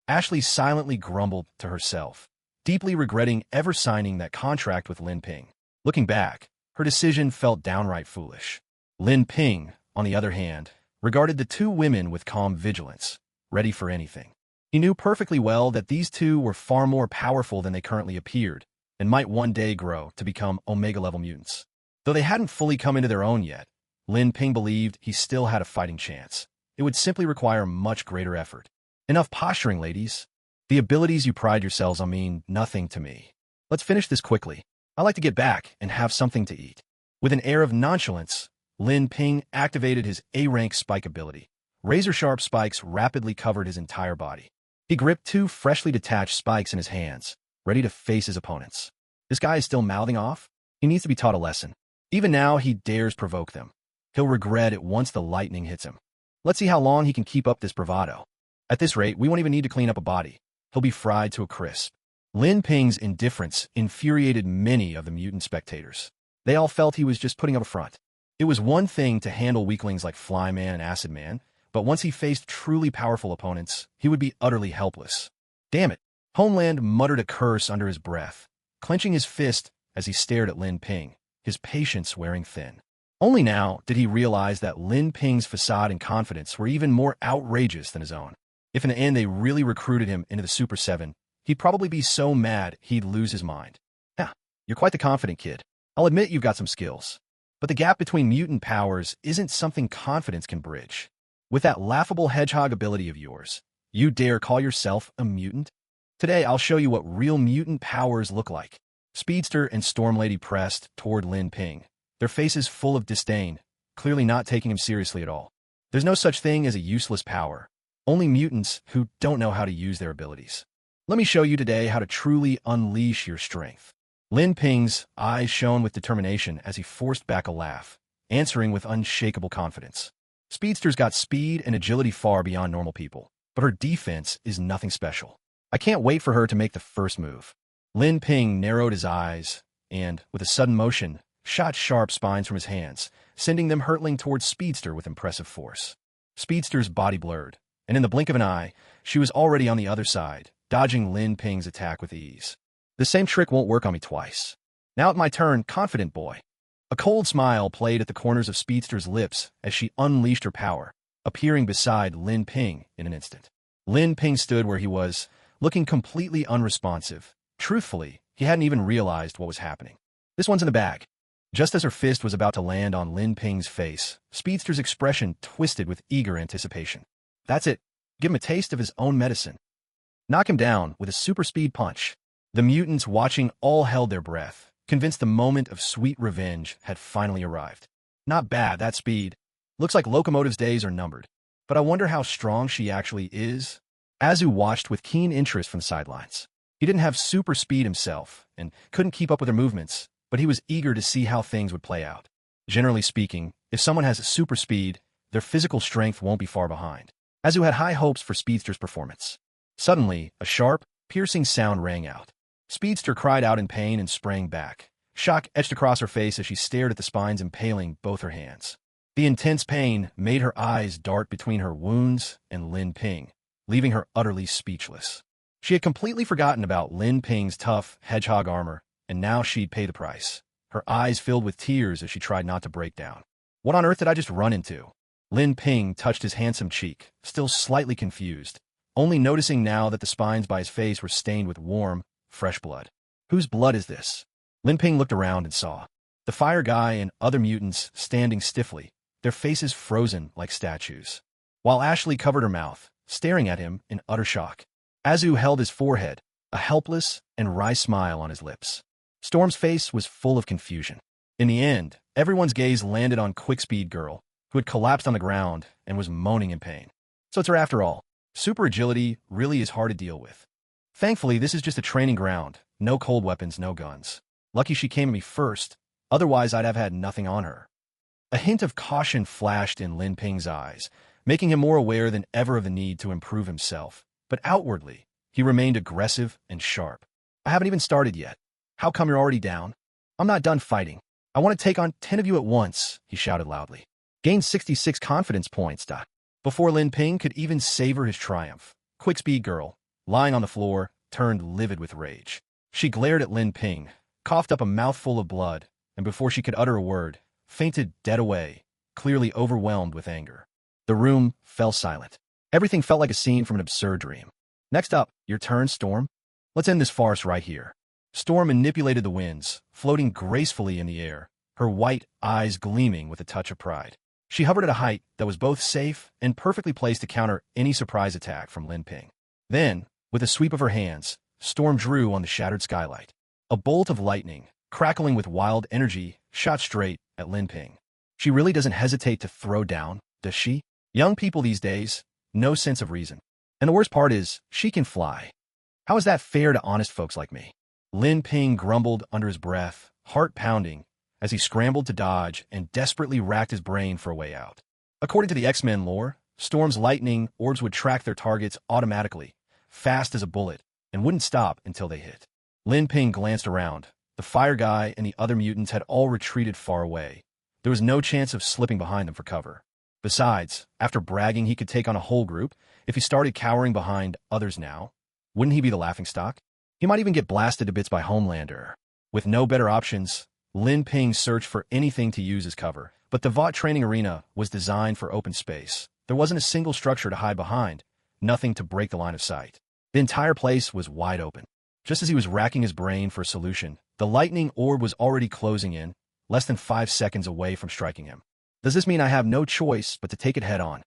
Ashley silently grumbled to herself, deeply regretting ever signing that contract with Lin Ping. Looking back, her decision felt downright foolish. Lin Ping, on the other hand, regarded the two women with calm vigilance, ready for anything. He knew perfectly well that these two were far more powerful than they currently appeared, and might one day grow to become Omega-level mutants. Though they hadn't fully come into their own yet, Lin Ping believed he still had a fighting chance. It would simply require much greater effort. Enough posturing, ladies. The abilities you pride yourselves on mean nothing to me. Let's finish this quickly. I like to get back and have something to eat. With an air of nonchalance, Lin Ping activated his A-rank spike ability. Razor-sharp spikes rapidly covered his entire body. He gripped two freshly detached spikes in his hands, ready to face his opponents. This guy is still mouthing off? He needs to be taught a lesson. Even now, he dares provoke them. He'll regret it once the lightning hits him. Let's see how long he can keep up this bravado. At this rate, we won't even need to clean up a body. He'll be fried to a crisp. Lin Ping's indifference infuriated many of the mutant spectators. They all felt he was just putting up a front. It was one thing to handle weaklings like Flyman and Acid Man, but once he faced truly powerful opponents, he would be utterly helpless. Damn it. Homeland muttered a curse under his breath, clenching his fist as he stared at Lin Ping, his patience wearing thin. Only now did he realize that Lin Ping's facade and confidence were even more outrageous than his own. If in the end they really recruited him into the Super 7, he'd probably be so mad he'd lose his mind. Yeah, you're quite the confident kid. I'll admit you've got some skills. But the gap between mutant powers isn't something confidence can bridge. With that laughable hedgehog ability of yours, you dare call yourself a mutant? Today I'll show you what real mutant powers look like. Speedster and Storm Lady pressed toward Lin Ping, their faces full of disdain, clearly not taking him seriously at all. There's no such thing as a useless power, only mutants who don't know how to use their abilities. Let me show you today how to truly unleash your strength. Lin Ping's eyes shone with determination as he forced back a laugh, answering with unshakable confidence. Speedster's got speed and agility far beyond normal people, but her defense is nothing special. I can't wait for her to make the first move. Lin Ping narrowed his eyes and, with a sudden motion, shot sharp spines from his hands, sending them hurtling towards Speedster with impressive force. Speedster's body blurred, and in the blink of an eye, she was already on the other side, dodging Lin Ping's attack with ease. The same trick won't work on me twice. Now it's my turn, confident boy. A cold smile played at the corners of Speedster's lips as she unleashed her power, appearing beside Lin Ping in an instant. Lin Ping stood where he was, looking completely unresponsive. Truthfully, he hadn't even realized what was happening. This one's in the bag. Just as her fist was about to land on Lin Ping's face, Speedster's expression twisted with eager anticipation. That's it. Give him a taste of his own medicine. Knock him down with a super speed punch. The mutants watching all held their breath, convinced the moment of sweet revenge had finally arrived. Not bad, that speed. Looks like Locomotive's days are numbered. But I wonder how strong she actually is. Azu watched with keen interest from the sidelines. He didn't have super speed himself, and couldn't keep up with her movements, but he was eager to see how things would play out. Generally speaking, if someone has super speed, their physical strength won't be far behind. Azu had high hopes for Speedster's performance. Suddenly, a sharp, piercing sound rang out. Speedster cried out in pain and sprang back. Shock etched across her face as she stared at the spines impaling both her hands. The intense pain made her eyes dart between her wounds and Lin Ping, leaving her utterly speechless. She had completely forgotten about Lin Ping's tough hedgehog armor, and now she'd pay the price. Her eyes filled with tears as she tried not to break down. What on earth did I just run into? Lin Ping touched his handsome cheek, still slightly confused, only noticing now that the spines by his face were stained with warm, fresh blood. Whose blood is this? Lin Ping looked around and saw the fire guy and other mutants standing stiffly, their faces frozen like statues, while Ashley covered her mouth, staring at him in utter shock. Azu held his forehead, a helpless and wry smile on his lips. Storm's face was full of confusion. In the end, everyone's gaze landed on Quickspeed Girl, who had collapsed on the ground and was moaning in pain. So it's her after all. Super agility really is hard to deal with. Thankfully, this is just a training ground. No cold weapons, no guns. Lucky she came to me first, otherwise I'd have had nothing on her. A hint of caution flashed in Lin Ping's eyes, making him more aware than ever of the need to improve himself. But outwardly, he remained aggressive and sharp. I haven't even started yet. How come you're already down? I'm not done fighting. I want to take on 10 of you at once, he shouted loudly. Gain 66 confidence points. Before Lin Ping could even savor his triumph, Quickspeed Girl, lying on the floor, turned livid with rage. She glared at Lin Ping, coughed up a mouthful of blood, and before she could utter a word, fainted dead away, clearly overwhelmed with anger. The room fell silent. Everything felt like a scene from an absurd dream. Next up, your turn, Storm. Let's end this farce right here. Storm manipulated the winds, floating gracefully in the air, her white eyes gleaming with a touch of pride. She hovered at a height that was both safe and perfectly placed to counter any surprise attack from Lin Ping. Then, with a sweep of her hands, Storm drew on the shattered skylight. A bolt of lightning, crackling with wild energy, shot straight at Lin Ping. She really doesn't hesitate to throw down, does she? Young people these days, no sense of reason. And the worst part is, she can fly. How is that fair to honest folks like me? Lin Ping grumbled under his breath, heart pounding, as he scrambled to dodge and desperately racked his brain for a way out. According to the X-Men lore, Storm's lightning orbs would track their targets automatically, fast as a bullet, and wouldn't stop until they hit. Lin Ping glanced around. The fire guy and the other mutants had all retreated far away. There was no chance of slipping behind them for cover. Besides, after bragging he could take on a whole group, if he started cowering behind others now, wouldn't he be the laughingstock? He might even get blasted to bits by Homelander. With no better options, Lin Ping searched for anything to use as cover, but the VOT training arena was designed for open space. There wasn't a single structure to hide behind, nothing to break the line of sight. The entire place was wide open. Just as he was racking his brain for a solution, the lightning orb was already closing in, less than 5 seconds away from striking him. Does this mean I have no choice but to take it head on?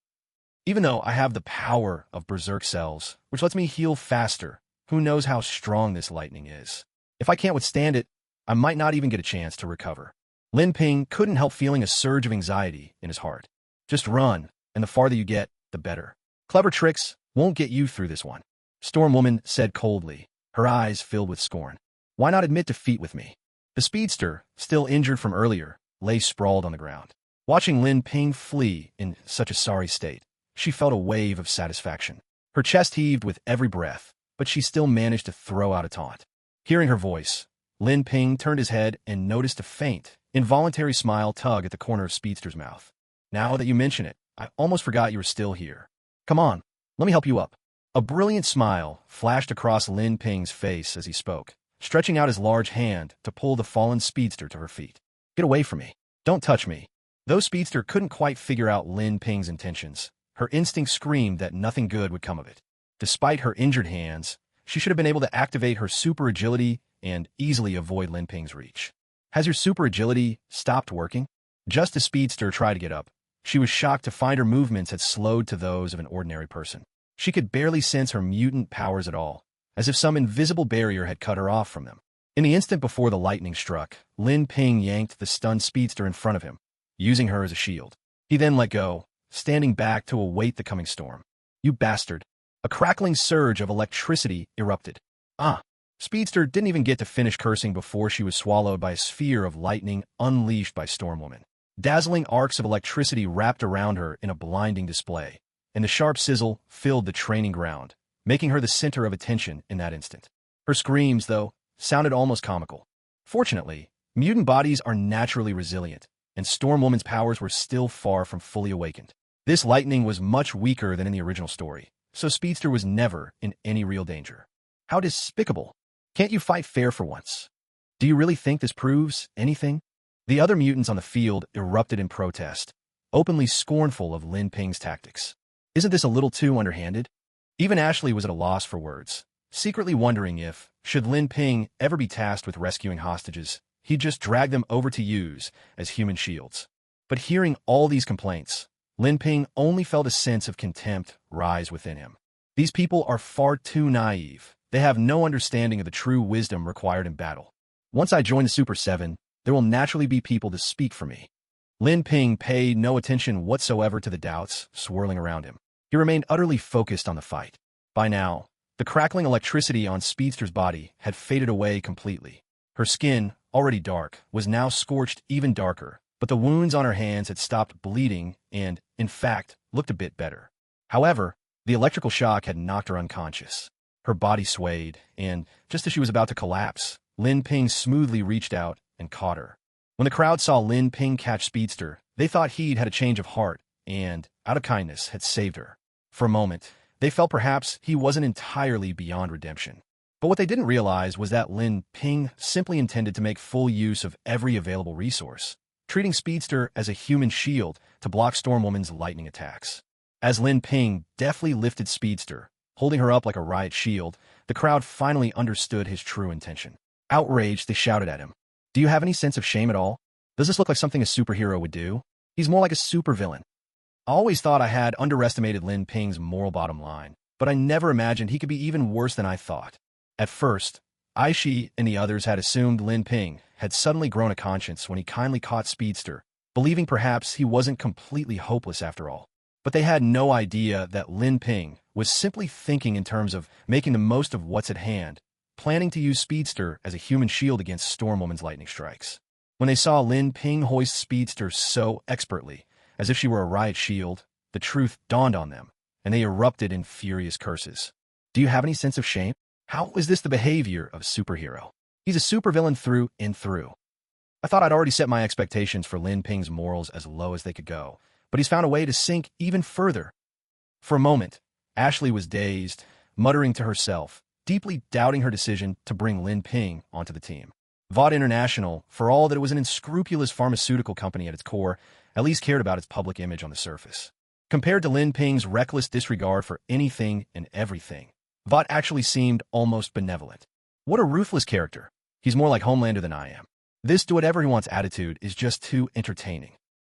Even though I have the power of berserk cells, which lets me heal faster, who knows how strong this lightning is? If I can't withstand it, I might not even get a chance to recover. Lin Ping couldn't help feeling a surge of anxiety in his heart. Just run, and the farther you get, the better. Clever tricks won't get you through this one. Storm Woman said coldly, her eyes filled with scorn. Why not admit defeat with me? The speedster, still injured from earlier, lay sprawled on the ground. Watching Lin Ping flee in such a sorry state, she felt a wave of satisfaction. Her chest heaved with every breath, but she still managed to throw out a taunt. Hearing her voice, Lin Ping turned his head and noticed a faint, involuntary smile tug at the corner of Speedster's mouth. Now that you mention it, I almost forgot you were still here. Come on, let me help you up. A brilliant smile flashed across Lin Ping's face as he spoke, stretching out his large hand to pull the fallen speedster to her feet. Get away from me. Don't touch me. Though Speedster couldn't quite figure out Lin Ping's intentions, her instinct screamed that nothing good would come of it. Despite her injured hands, she should have been able to activate her super agility and easily avoid Lin Ping's reach. Has your super agility stopped working? Just as Speedster tried to get up, she was shocked to find her movements had slowed to those of an ordinary person. She could barely sense her mutant powers at all, as if some invisible barrier had cut her off from them. In the instant before the lightning struck, Lin Ping yanked the stunned Speedster in front of him, using her as a shield. He then let go, standing back to await the coming storm. You bastard. A crackling surge of electricity erupted. Speedster didn't even get to finish cursing before she was swallowed by a sphere of lightning unleashed by Storm Woman. Dazzling arcs of electricity wrapped around her in a blinding display, and the sharp sizzle filled the training ground, making her the center of attention in that instant. Her screams, though, sounded almost comical. Fortunately, mutant bodies are naturally resilient, and Storm Woman's powers were still far from fully awakened. This lightning was much weaker than in the original story, so Speedster was never in any real danger. How despicable! Can't you fight fair for once? Do you really think this proves anything? The other mutants on the field erupted in protest, openly scornful of Lin Ping's tactics. Isn't this a little too underhanded? Even Ashley was at a loss for words, secretly wondering if, should Lin Ping ever be tasked with rescuing hostages, he'd just drag them over to use as human shields. But hearing all these complaints, Lin Ping only felt a sense of contempt rise within him. These people are far too naive. They have no understanding of the true wisdom required in battle. Once I join the Super 7, there will naturally be people to speak for me. Lin Ping paid no attention whatsoever to the doubts swirling around him. He remained utterly focused on the fight. By now, the crackling electricity on Speedster's body had faded away completely. Her skin, already dark, was now scorched even darker, but the wounds on her hands had stopped bleeding and, in fact, looked a bit better. However, the electrical shock had knocked her unconscious. Her body swayed, and, just as she was about to collapse, Lin Ping smoothly reached out and caught her. When the crowd saw Lin Ping catch Speedster, they thought he'd had a change of heart and, out of kindness, had saved her. For a moment, they felt perhaps he wasn't entirely beyond redemption. But what they didn't realize was that Lin Ping simply intended to make full use of every available resource, treating Speedster as a human shield to block Storm Woman's lightning attacks. As Lin Ping deftly lifted Speedster, holding her up like a riot shield, the crowd finally understood his true intention. Outraged, they shouted at him. Do you have any sense of shame at all? Does this look like something a superhero would do? He's more like a supervillain. I always thought I had underestimated Lin Ping's moral bottom line, but I never imagined he could be even worse than I thought. At first, Aishi and the others had assumed Lin Ping had suddenly grown a conscience when he kindly caught Speedster, believing perhaps he wasn't completely hopeless after all. But they had no idea that Lin Ping was simply thinking in terms of making the most of what's at hand, planning to use Speedster as a human shield against Storm Woman's lightning strikes. When they saw Lin Ping hoist Speedster so expertly, as if she were a riot shield, the truth dawned on them, and they erupted in furious curses. Do you have any sense of shame? How is this the behavior of a superhero? He's a supervillain through and through. I thought I'd already set my expectations for Lin Ping's morals as low as they could go, but he's found a way to sink even further. For a moment, Ashley was dazed, muttering to herself, deeply doubting her decision to bring Lin Ping onto the team. Vought International, for all that it was an unscrupulous pharmaceutical company at its core, at least cared about its public image on the surface. Compared to Lin Ping's reckless disregard for anything and everything, Vought actually seemed almost benevolent. What a ruthless character. He's more like Homelander than I am. This do-whatever-he-wants attitude is just too entertaining.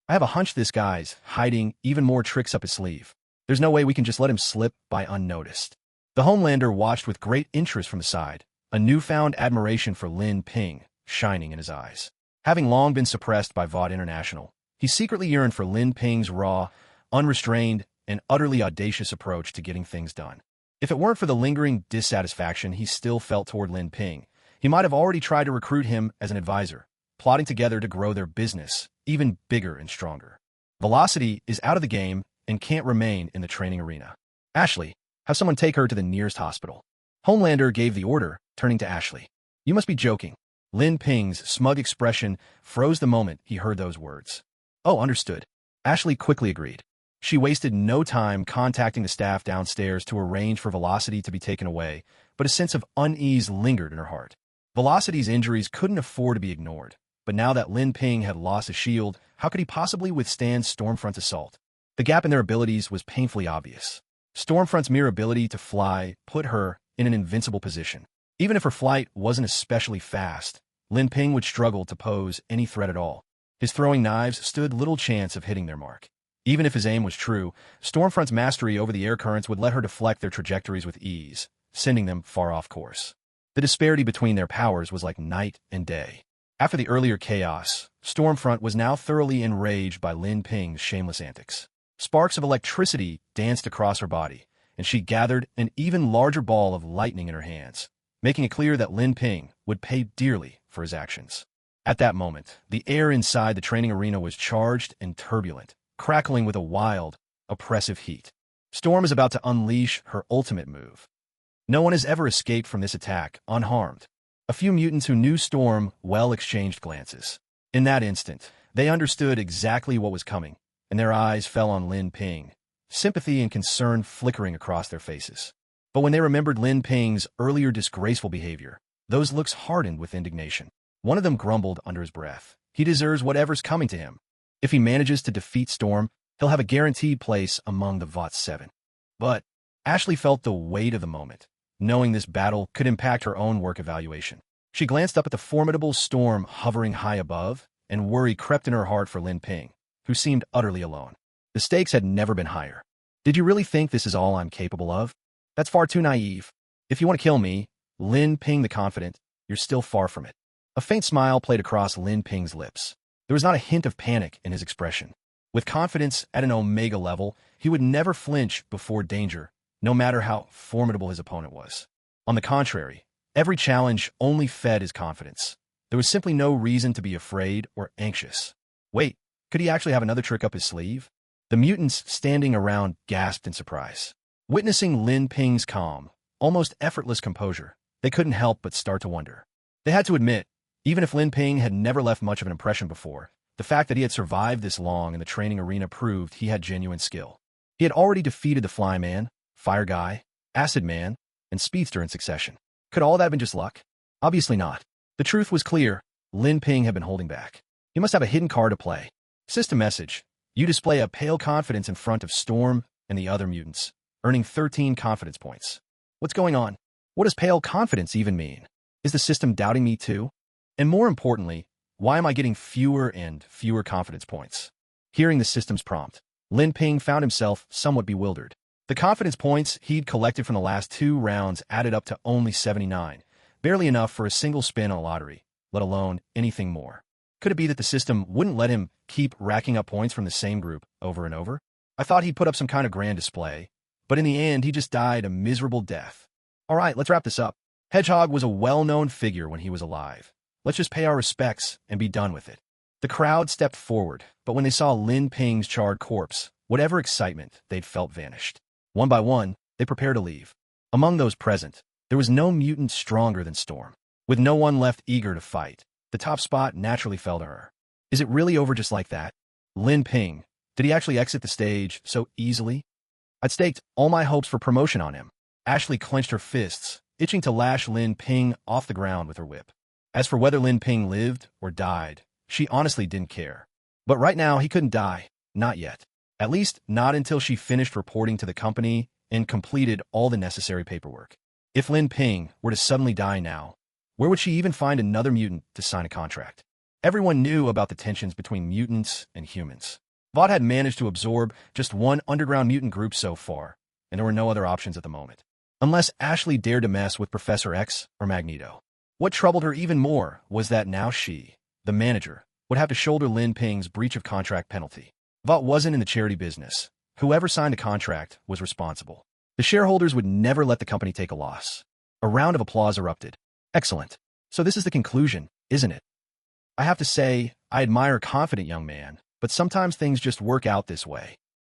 I have a hunch this guy's hiding even more tricks up his sleeve. There's no way we can just let him slip by unnoticed. The Homelander watched with great interest from the side, a newfound admiration for Lin Ping shining in his eyes. Having long been suppressed by Vought International, he secretly yearned for Lin Ping's raw, unrestrained, and utterly audacious approach to getting things done. If it weren't for the lingering dissatisfaction he still felt toward Lin Ping, he might have already tried to recruit him as an advisor, plotting together to grow their business even bigger and stronger. Velocity is out of the game and can't remain in the training arena. Ashley, have someone take her to the nearest hospital. Homelander gave the order, turning to Ashley. You must be joking. Lin Ping's smug expression froze the moment he heard those words. Oh, understood. Ashley quickly agreed. She wasted no time contacting the staff downstairs to arrange for Velocity to be taken away, but a sense of unease lingered in her heart. Velocity's injuries couldn't afford to be ignored, but now that Lin Ping had lost his shield, how could he possibly withstand Stormfront's assault? The gap in their abilities was painfully obvious. Stormfront's mere ability to fly put her in an invincible position. Even if her flight wasn't especially fast, Lin Ping would struggle to pose any threat at all. His throwing knives stood little chance of hitting their mark. Even if his aim was true, Stormfront's mastery over the air currents would let her deflect their trajectories with ease, sending them far off course. The disparity between their powers was like night and day. After the earlier chaos, Stormfront was now thoroughly enraged by Lin Ping's shameless antics. Sparks of electricity danced across her body, and she gathered an even larger ball of lightning in her hands, making it clear that Lin Ping would pay dearly for his actions. At that moment, the air inside the training arena was charged and turbulent, crackling with a wild, oppressive heat. Storm is about to unleash her ultimate move. No one has ever escaped from this attack unharmed. A few mutants who knew Storm well exchanged glances. In that instant, they understood exactly what was coming, and their eyes fell on Lin Ping, sympathy and concern flickering across their faces. But when they remembered Lin Ping's earlier disgraceful behavior, those looks hardened with indignation. One of them grumbled under his breath. He deserves whatever's coming to him. If he manages to defeat Storm, he'll have a guaranteed place among the Vought 7. But Ashley felt the weight of the moment, knowing this battle could impact her own work evaluation. She glanced up at the formidable Storm hovering high above, and worry crept in her heart for Lin Ping, who seemed utterly alone. The stakes had never been higher. Did you really think this is all I'm capable of? That's far too naive. If you want to kill me, Lin Ping the confident, you're still far from it. A faint smile played across Lin Ping's lips. There was not a hint of panic in his expression. With confidence at an omega level, he would never flinch before danger, no matter how formidable his opponent was. On the contrary, every challenge only fed his confidence. There was simply no reason to be afraid or anxious. Wait, could he actually have another trick up his sleeve? The mutants standing around gasped in surprise. Witnessing Lin Ping's calm, almost effortless composure, they couldn't help but start to wonder. They had to admit, even if Lin Ping had never left much of an impression before, the fact that he had survived this long in the training arena proved he had genuine skill. He had already defeated the Flyman, Fire Guy, Acid Man, and Speedster in succession. Could all that have been just luck? Obviously not. The truth was clear. Lin Ping had been holding back. He must have a hidden card to play. System message. You display a pale confidence in front of Storm and the other mutants, earning 13 confidence points. What's going on? What does pale confidence even mean? Is the system doubting me too? And more importantly, why am I getting fewer and fewer confidence points? Hearing the system's prompt, Lin Ping found himself somewhat bewildered. The confidence points he'd collected from the last 2 rounds added up to only 79, barely enough for a single spin on a lottery, let alone anything more. Could it be that the system wouldn't let him keep racking up points from the same group over and over? I thought he'd put up some kind of grand display, but in the end he just died a miserable death. All right, let's wrap this up. Hedgehog was a well-known figure when he was alive. Let's just pay our respects and be done with it. The crowd stepped forward, but when they saw Lin Ping's charred corpse, whatever excitement they'd felt vanished. One by one, they prepared to leave. Among those present, there was no mutant stronger than Storm. With no one left eager to fight, the top spot naturally fell to her. Is it really over just like that? Lin Ping, did he actually exit the stage so easily? I'd staked all my hopes for promotion on him. Ashley clenched her fists, itching to lash Lin Ping off the ground with her whip. As for whether Lin Ping lived or died, she honestly didn't care. But right now, he couldn't die. Not yet. At least, not until she finished reporting to the company and completed all the necessary paperwork. If Lin Ping were to suddenly die now, where would she even find another mutant to sign a contract? Everyone knew about the tensions between mutants and humans. Vought had managed to absorb just one underground mutant group so far, and there were no other options at the moment. Unless Ashley dared to mess with Professor X or Magneto. What troubled her even more was that now she, the manager, would have to shoulder Lin Ping's breach of contract penalty. Vought wasn't in the charity business. Whoever signed the contract was responsible. The shareholders would never let the company take a loss. A round of applause erupted. Excellent. So this is the conclusion, isn't it? I have to say, I admire a confident young man, but sometimes things just work out this way.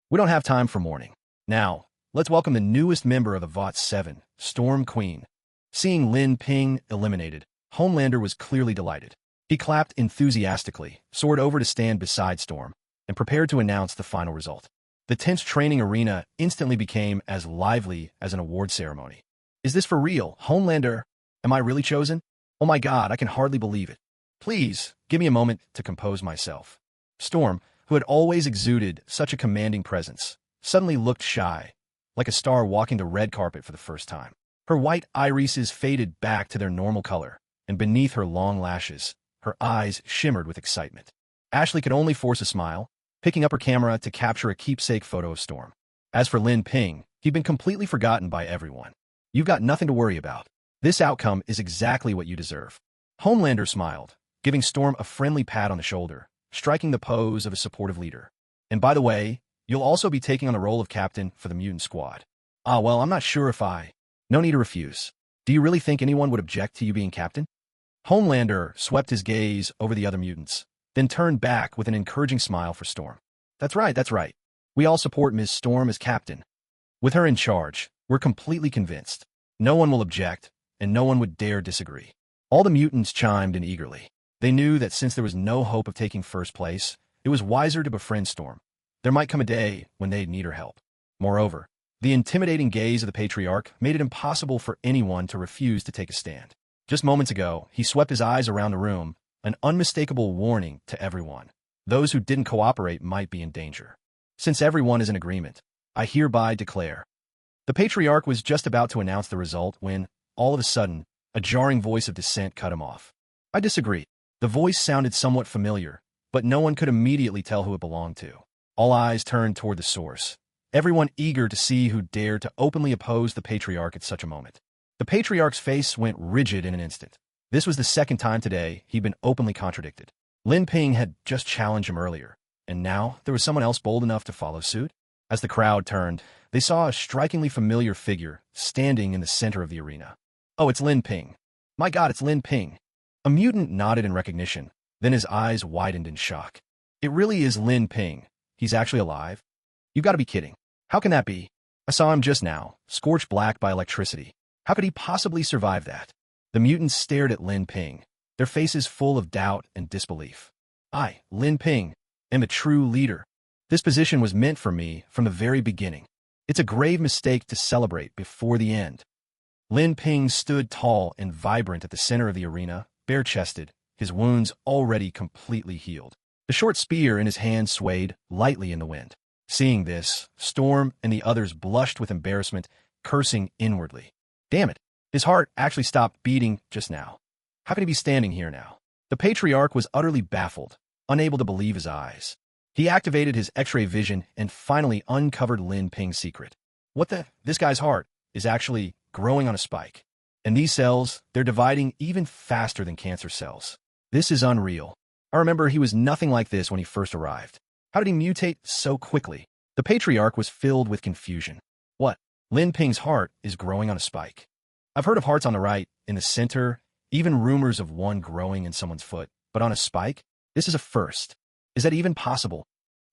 We don't have time for mourning. Now, let's welcome the newest member of the Vought 7, Storm Queen. Seeing Lin Ping eliminated, Homelander was clearly delighted. He clapped enthusiastically, soared over to stand beside Storm, and prepared to announce the final result. The tense training arena instantly became as lively as an award ceremony. Is this for real, Homelander? Am I really chosen? Oh my God, I can hardly believe it. Please, give me a moment to compose myself. Storm, who had always exuded such a commanding presence, suddenly looked shy, like a star walking the red carpet for the first time. Her white irises faded back to their normal color, and beneath her long lashes, her eyes shimmered with excitement. Ashley could only force a smile, picking up her camera to capture a keepsake photo of Storm. As for Lin Ping, he'd been completely forgotten by everyone. You've got nothing to worry about. This outcome is exactly what you deserve. Homelander smiled, giving Storm a friendly pat on the shoulder, striking the pose of a supportive leader. And by the way, you'll also be taking on the role of captain for the mutant squad. Ah, well, I'm not sure if No need to refuse. Do you really think anyone would object to you being captain? Homelander swept his gaze over the other mutants, then turned back with an encouraging smile for Storm. That's right. We all support Ms. Storm as captain. With her in charge, we're completely convinced. No one will object, and no one would dare disagree. All the mutants chimed in eagerly. They knew that since there was no hope of taking first place, it was wiser to befriend Storm. There might come a day when they'd need her help. Moreover, the intimidating gaze of the Patriarch made it impossible for anyone to refuse to take a stand. Just moments ago, he swept his eyes around the room, an unmistakable warning to everyone. Those who didn't cooperate might be in danger. Since everyone is in agreement, I hereby declare. The Patriarch was just about to announce the result when, all of a sudden, a jarring voice of dissent cut him off. I disagree. The voice sounded somewhat familiar, but no one could immediately tell who it belonged to. All eyes turned toward the source, everyone eager to see who dared to openly oppose the Patriarch at such a moment. The Patriarch's face went rigid in an instant. This was the second time today he'd been openly contradicted. Lin Ping had just challenged him earlier, and now there was someone else bold enough to follow suit? As the crowd turned, they saw a strikingly familiar figure standing in the center of the arena. Oh, it's Lin Ping. My God, it's Lin Ping. A mutant nodded in recognition, then his eyes widened in shock. It really is Lin Ping. He's actually alive? You've got to be kidding. How can that be? I saw him just now, scorched black by electricity. How could he possibly survive that? The mutants stared at Lin Ping, their faces full of doubt and disbelief. I, Lin Ping, am a true leader. This position was meant for me from the very beginning. It's a grave mistake to celebrate before the end. Lin Ping stood tall and vibrant at the center of the arena, bare-chested, his wounds already completely healed. The short spear in his hand swayed lightly in the wind. Seeing this, Storm and the others blushed with embarrassment, cursing inwardly. Damn it, his heart actually stopped beating just now. How could he be standing here now? The Patriarch was utterly baffled, unable to believe his eyes. He activated his X-ray vision and finally uncovered Lin Ping's secret. What the? This guy's heart is actually growing on a spike. And these cells, they're dividing even faster than cancer cells. This is unreal. I remember he was nothing like this when he first arrived. How did he mutate so quickly? The Patriarch was filled with confusion. What? Lin Ping's heart is growing on a spike. I've heard of hearts on the right, in the center, even rumors of one growing in someone's foot, but on a spike? This is a first. Is that even possible?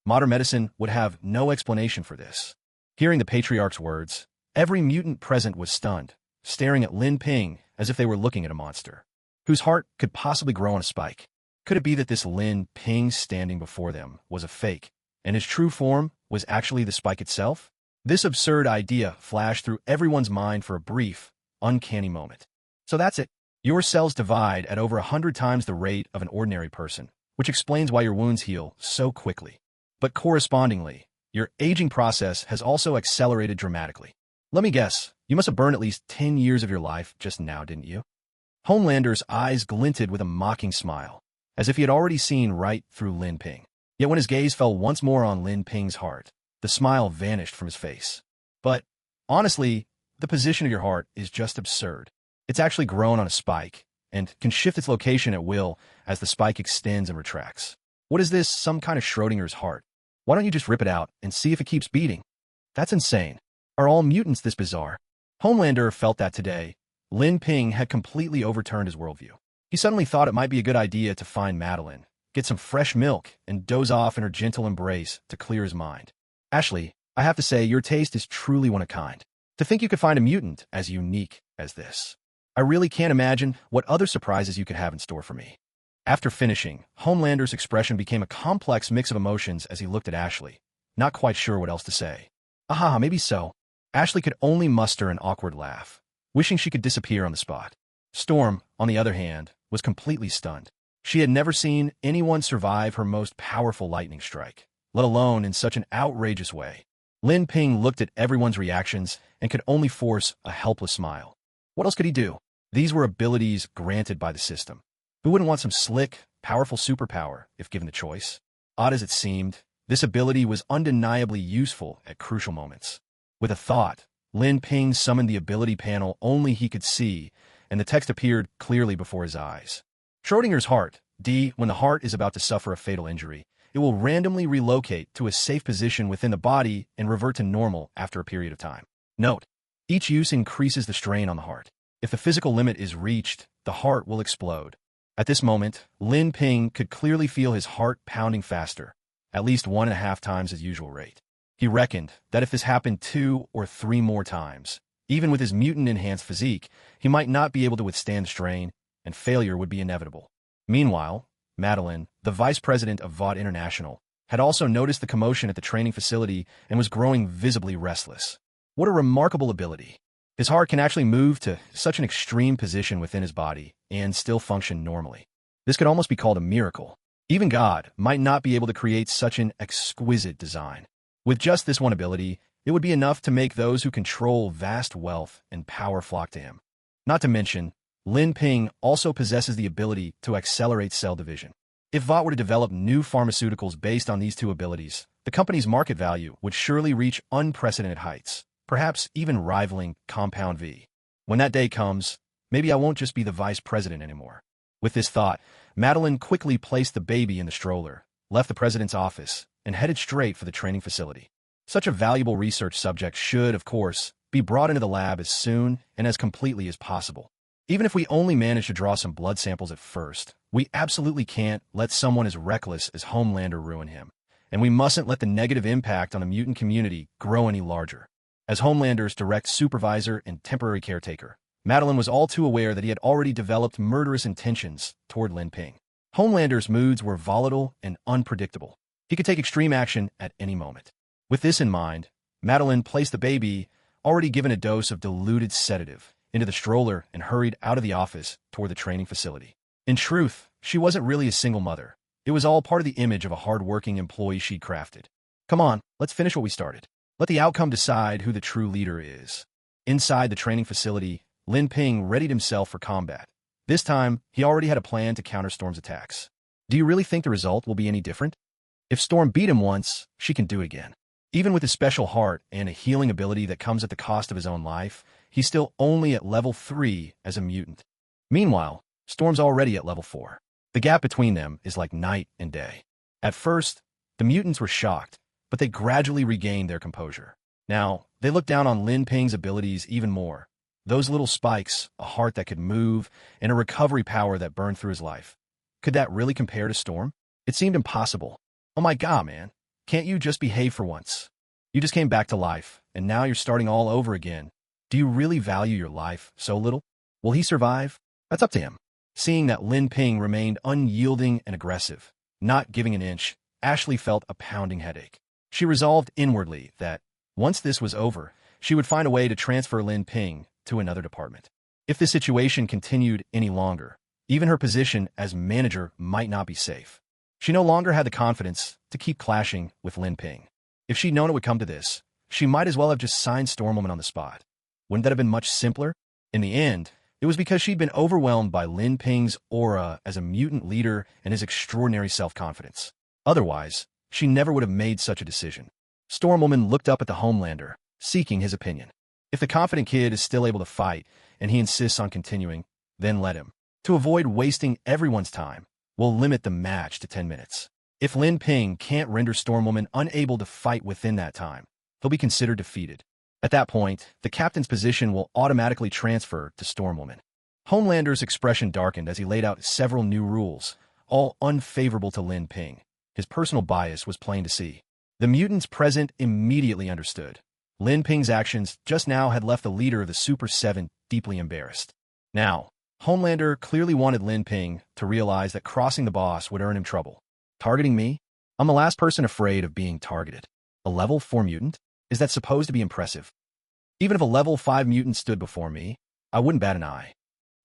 Modern medicine would have no explanation for this. Hearing the Patriarch's words, every mutant present was stunned, staring at Lin Ping as if they were looking at a monster. Whose heart could possibly grow on a spike? Could it be that this Lin Ping standing before them was a fake, and his true form was actually the spike itself? This absurd idea flashed through everyone's mind for a brief, uncanny moment. So that's it. Your cells divide at over 100 times the rate of an ordinary person, which explains why your wounds heal so quickly. But correspondingly, your aging process has also accelerated dramatically. Let me guess, you must have burned at least 10 years of your life just now, didn't you? Homelander's eyes glinted with a mocking smile, as if he had already seen right through Lin Ping. Yet when his gaze fell once more on Lin Ping's heart, the smile vanished from his face. But, honestly, the position of your heart is just absurd. It's actually grown on a spike, and can shift its location at will as the spike extends and retracts. What is this, some kind of Schrodinger's heart? Why don't you just rip it out and see if it keeps beating? That's insane. Are all mutants this bizarre? Homelander felt that today, Lin Ping had completely overturned his worldview. He suddenly thought it might be a good idea to find Madeline, get some fresh milk, and doze off in her gentle embrace to clear his mind. Ashley, I have to say, your taste is truly one of a kind. To think you could find a mutant as unique as this. I really can't imagine what other surprises you could have in store for me. After finishing, Homelander's expression became a complex mix of emotions as he looked at Ashley, not quite sure what else to say. Aha, maybe so. Ashley could only muster an awkward laugh, wishing she could disappear on the spot. Storm, on the other hand, was completely stunned. She had never seen anyone survive her most powerful lightning strike, let alone in such an outrageous way. Lin Ping looked at everyone's reactions and could only force a helpless smile. What else could he do? These were abilities granted by the system. Who wouldn't want some slick, powerful superpower if given the choice? Odd as it seemed, this ability was undeniably useful at crucial moments. With a thought, Lin Ping summoned the ability panel only he could see, and the text appeared clearly before his eyes. Schrodinger's heart, D. When the heart is about to suffer a fatal injury, it will randomly relocate to a safe position within the body and revert to normal after a period of time. Note: each use increases the strain on the heart. If the physical limit is reached, the heart will explode. At this moment, Lin Ping could clearly feel his heart pounding faster, at least 1.5 times his usual rate. He reckoned that if this happened 2 or 3 more times, even with his mutant-enhanced physique, he might not be able to withstand the strain, and failure would be inevitable. Meanwhile, Madeline, the vice president of VOD International, had also noticed the commotion at the training facility and was growing visibly restless. What a remarkable ability. His heart can actually move to such an extreme position within his body and still function normally. This could almost be called a miracle. Even God might not be able to create such an exquisite design. With just this one ability, it would be enough to make those who control vast wealth and power flock to him. Not to mention, Lin Ping also possesses the ability to accelerate cell division. If VOD were to develop new pharmaceuticals based on these two abilities, the company's market value would surely reach unprecedented heights, perhaps even rivaling Compound V. When that day comes, maybe I won't just be the vice president anymore. With this thought, Madeline quickly placed the baby in the stroller, left the president's office, and headed straight for the training facility. Such a valuable research subject should, of course, be brought into the lab as soon and as completely as possible. Even if we only manage to draw some blood samples at first, we absolutely can't let someone as reckless as Homelander ruin him, and we mustn't let the negative impact on the mutant community grow any larger. As Homelander's direct supervisor and temporary caretaker, Madeline was all too aware that he had already developed murderous intentions toward Lin Ping. Homelander's moods were volatile and unpredictable. He could take extreme action at any moment. With this in mind, Madeline placed the baby, already given a dose of diluted sedative, into the stroller and hurried out of the office toward the training facility. In truth, she wasn't really a single mother. It was all part of the image of a hard-working employee she'd crafted. Come on, let's finish what we started. Let the outcome decide who the true leader is. Inside the training facility, Lin Ping readied himself for combat. This time, he already had a plan to counter Storm's attacks. Do you really think the result will be any different? If Storm beat him once, she can do it again. Even with his special heart and a healing ability that comes at the cost of his own life, he's still only at level 3 as a mutant. Meanwhile, Storm's already at level 4. The gap between them is like night and day. At first, the mutants were shocked, but they gradually regained their composure. Now, they looked down on Lin Ping's abilities even more. Those little spikes, a heart that could move, and a recovery power that burned through his life. Could that really compare to Storm? It seemed impossible. Oh my god, man. Can't you just behave for once? You just came back to life, and now you're starting all over again. Do you really value your life so little? Will he survive? That's up to him. Seeing that Lin Ping remained unyielding and aggressive, not giving an inch, Ashley felt a pounding headache. She resolved inwardly that, once this was over, she would find a way to transfer Lin Ping to another department. If the situation continued any longer, even her position as manager might not be safe. She no longer had the confidence to keep clashing with Lin Ping. If she'd known it would come to this, she might as well have just signed Stormwoman on the spot. Wouldn't that have been much simpler? In the end, it was because she'd been overwhelmed by Lin Ping's aura as a mutant leader and his extraordinary self-confidence. Otherwise, she never would have made such a decision. Stormwoman looked up at the Homelander, seeking his opinion. If the confident kid is still able to fight, and he insists on continuing, then let him. To avoid wasting everyone's time, we'll limit the match to 10 minutes. If Lin Ping can't render Stormwoman unable to fight within that time, he'll be considered defeated. At that point, the captain's position will automatically transfer to Stormwoman. Homelander's expression darkened as he laid out several new rules, all unfavorable to Lin Ping. His personal bias was plain to see. The mutants present immediately understood. Lin Ping's actions just now had left the leader of the Super 7 deeply embarrassed. Now, Homelander clearly wanted Lin Ping to realize that crossing the boss would earn him trouble. Targeting me? I'm the last person afraid of being targeted. A level 4 mutant? Is that supposed to be impressive? Even if a level 5 mutant stood before me, I wouldn't bat an eye.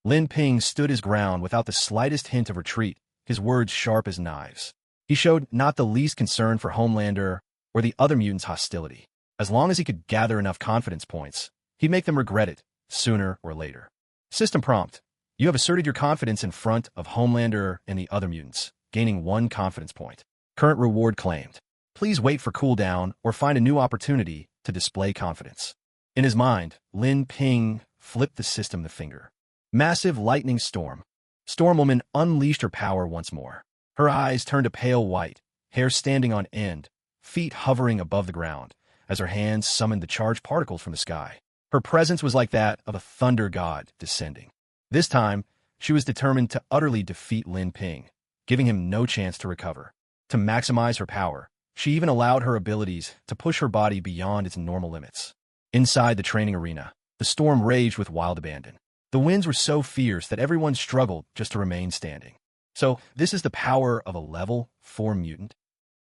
Lin Ping stood his ground without the slightest hint of retreat, his words sharp as knives. He showed not the least concern for Homelander or the other mutants' hostility. As long as he could gather enough confidence points, he'd make them regret it, sooner or later. System prompt. You have asserted your confidence in front of Homelander and the other mutants, gaining 1 confidence point. Current reward claimed. Please wait for cooldown or find a new opportunity to display confidence. In his mind, Lin Ping flipped the system the finger. Massive lightning storm. Stormwoman unleashed her power once more. Her eyes turned a pale white, hair standing on end, feet hovering above the ground, as her hands summoned the charged particles from the sky. Her presence was like that of a thunder god descending. This time, she was determined to utterly defeat Lin Ping, giving him no chance to recover. To maximize her power, she even allowed her abilities to push her body beyond its normal limits. Inside the training arena, the storm raged with wild abandon. The winds were so fierce that everyone struggled just to remain standing. So, this is the power of a level 4 mutant?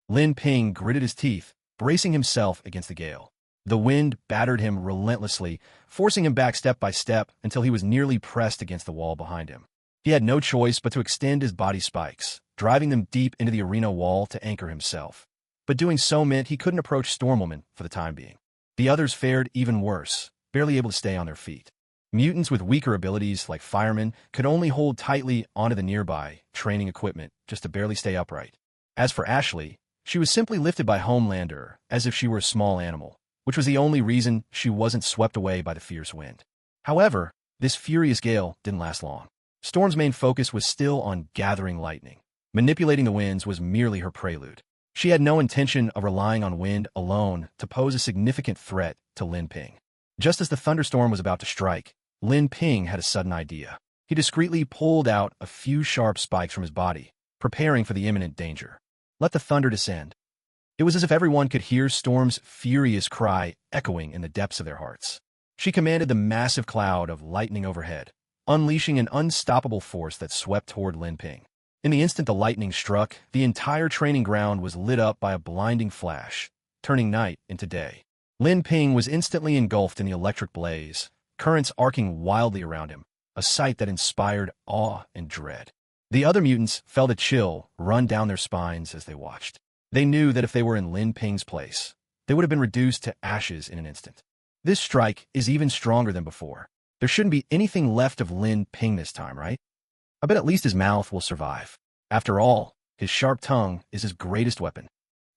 Lin Ping gritted his teeth, bracing himself against the gale. The wind battered him relentlessly, forcing him back step by step until he was nearly pressed against the wall behind him. He had no choice but to extend his body spikes, driving them deep into the arena wall to anchor himself. But doing so meant he couldn't approach Stormwoman for the time being. The others fared even worse, barely able to stay on their feet. Mutants with weaker abilities, like firemen, could only hold tightly onto the nearby training equipment just to barely stay upright. As for Ashley, she was simply lifted by Homelander as if she were a small animal, which was the only reason she wasn't swept away by the fierce wind. However, this furious gale didn't last long. Storm's main focus was still on gathering lightning. Manipulating the winds was merely her prelude. She had no intention of relying on wind alone to pose a significant threat to Lin Ping. Just as the thunderstorm was about to strike, Lin Ping had a sudden idea. He discreetly pulled out a few sharp spikes from his body, preparing for the imminent danger. Let the thunder descend. It was as if everyone could hear Storm's furious cry echoing in the depths of their hearts. She commanded the massive cloud of lightning overhead, unleashing an unstoppable force that swept toward Lin Ping. In the instant the lightning struck, the entire training ground was lit up by a blinding flash, turning night into day. Lin Ping was instantly engulfed in the electric blaze, currents arcing wildly around him, a sight that inspired awe and dread. The other mutants felt a chill run down their spines as they watched. They knew that if they were in Lin Ping's place, they would have been reduced to ashes in an instant. This strike is even stronger than before. There shouldn't be anything left of Lin Ping this time, right? I bet at least his mouth will survive. After all, his sharp tongue is his greatest weapon.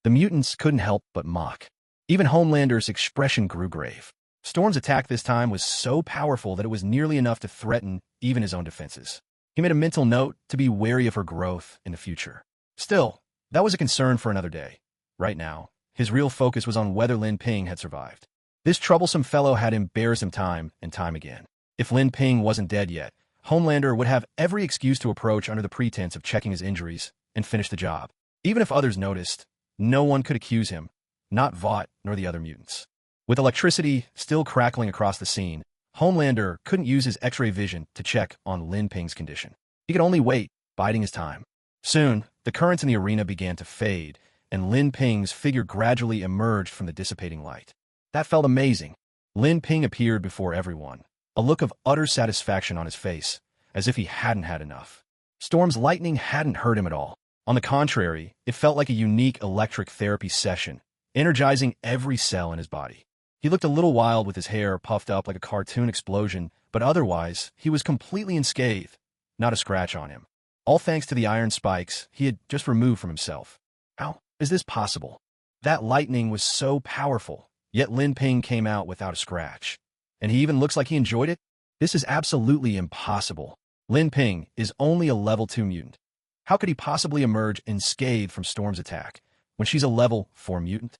The mutants couldn't help but mock. Even Homelander's expression grew grave. Storm's attack this time was so powerful that it was nearly enough to threaten even his own defenses. He made a mental note to be wary of her growth in the future. Still, that was a concern for another day. Right now, his real focus was on whether Lin Ping had survived. This troublesome fellow had embarrassed him time and time again. If Lin Ping wasn't dead yet, Homelander would have every excuse to approach under the pretense of checking his injuries and finish the job. Even if others noticed, no one could accuse him, not Vought nor the other mutants. With electricity still crackling across the scene, Homelander couldn't use his X-ray vision to check on Lin Ping's condition. He could only wait, biding his time. Soon, the currents in the arena began to fade, and Lin Ping's figure gradually emerged from the dissipating light. That felt amazing. Lin Ping appeared before everyone, a look of utter satisfaction on his face, as if he hadn't had enough. Storm's lightning hadn't hurt him at all. On the contrary, it felt like a unique electric therapy session, energizing every cell in his body. He looked a little wild with his hair puffed up like a cartoon explosion, but otherwise, he was completely unscathed, not a scratch on him. All thanks to the iron spikes he had just removed from himself. How is this possible? That lightning was so powerful, yet Lin Ping came out without a scratch. And he even looks like he enjoyed it? This is absolutely impossible. Lin Ping is only a level 2 mutant. How could he possibly emerge unscathed from Storm's attack when she's a level 4 mutant?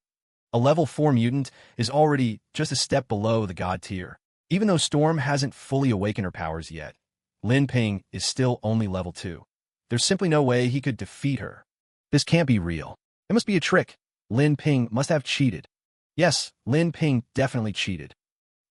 A level 4 mutant is already just a step below the god tier. Even though Storm hasn't fully awakened her powers yet, Lin Ping is still only level 2. There's simply no way he could defeat her. This can't be real. It must be a trick. Lin Ping must have cheated. Yes, Lin Ping definitely cheated.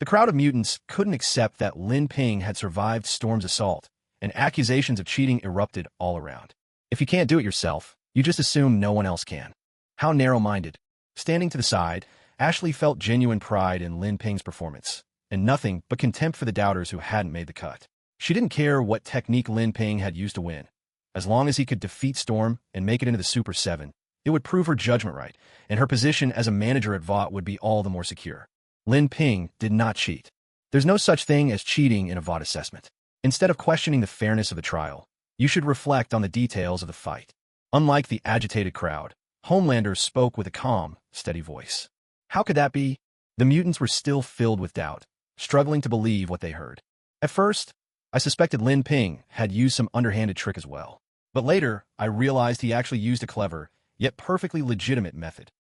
The crowd of mutants couldn't accept that Lin Ping had survived Storm's assault, and accusations of cheating erupted all around. If you can't do it yourself, you just assume no one else can. How narrow-minded. Standing to the side, Ashley felt genuine pride in Lin Ping's performance, and nothing but contempt for the doubters who hadn't made the cut. She didn't care what technique Lin Ping had used to win. As long as he could defeat Storm and make it into the Super 7, it would prove her judgment right, and her position as a manager at VOT would be all the more secure. Lin Ping did not cheat. There's no such thing as cheating in a VOT assessment. Instead of questioning the fairness of the trial, you should reflect on the details of the fight. Unlike the agitated crowd, Homelander spoke with a calm, steady voice. How could that be? The mutants were still filled with doubt, struggling to believe what they heard. At first, I suspected Lin Ping had used some underhanded trick as well. But later, I realized he actually used a clever, yet perfectly legitimate method.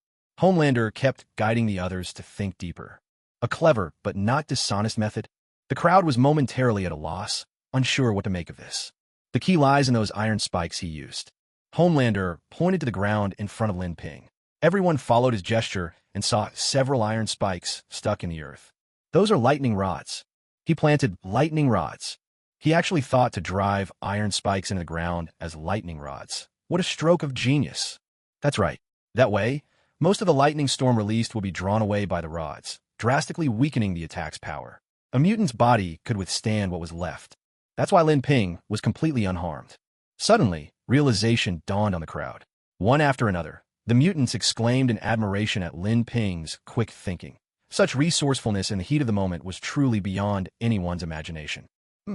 Homelander kept guiding the others to think deeper. A clever, but not dishonest method? The crowd was momentarily at a loss, unsure what to make of this. The key lies in those iron spikes he used. Homelander pointed to the ground in front of Lin Ping. Everyone followed his gesture and saw several iron spikes stuck in the earth. Those are lightning rods. He planted lightning rods. He actually thought to drive iron spikes into the ground as lightning rods. What a stroke of genius. That's right. That way, most of the lightning Storm released will be drawn away by the rods, drastically weakening the attack's power. A mutant's body could withstand what was left. That's why Lin Ping was completely unharmed. Suddenly, realization dawned on the crowd. One after another, the mutants exclaimed in admiration at Lin Ping's quick thinking. Such resourcefulness in the heat of the moment was truly beyond anyone's imagination.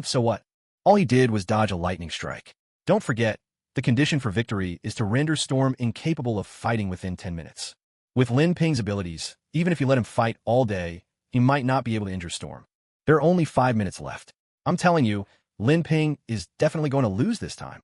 So what? All he did was dodge a lightning strike. Don't forget, the condition for victory is to render Storm incapable of fighting within 10 minutes. With Lin Ping's abilities, even if you let him fight all day, he might not be able to injure Storm. There are only 5 minutes left. I'm telling you, Lin Ping is definitely going to lose this time.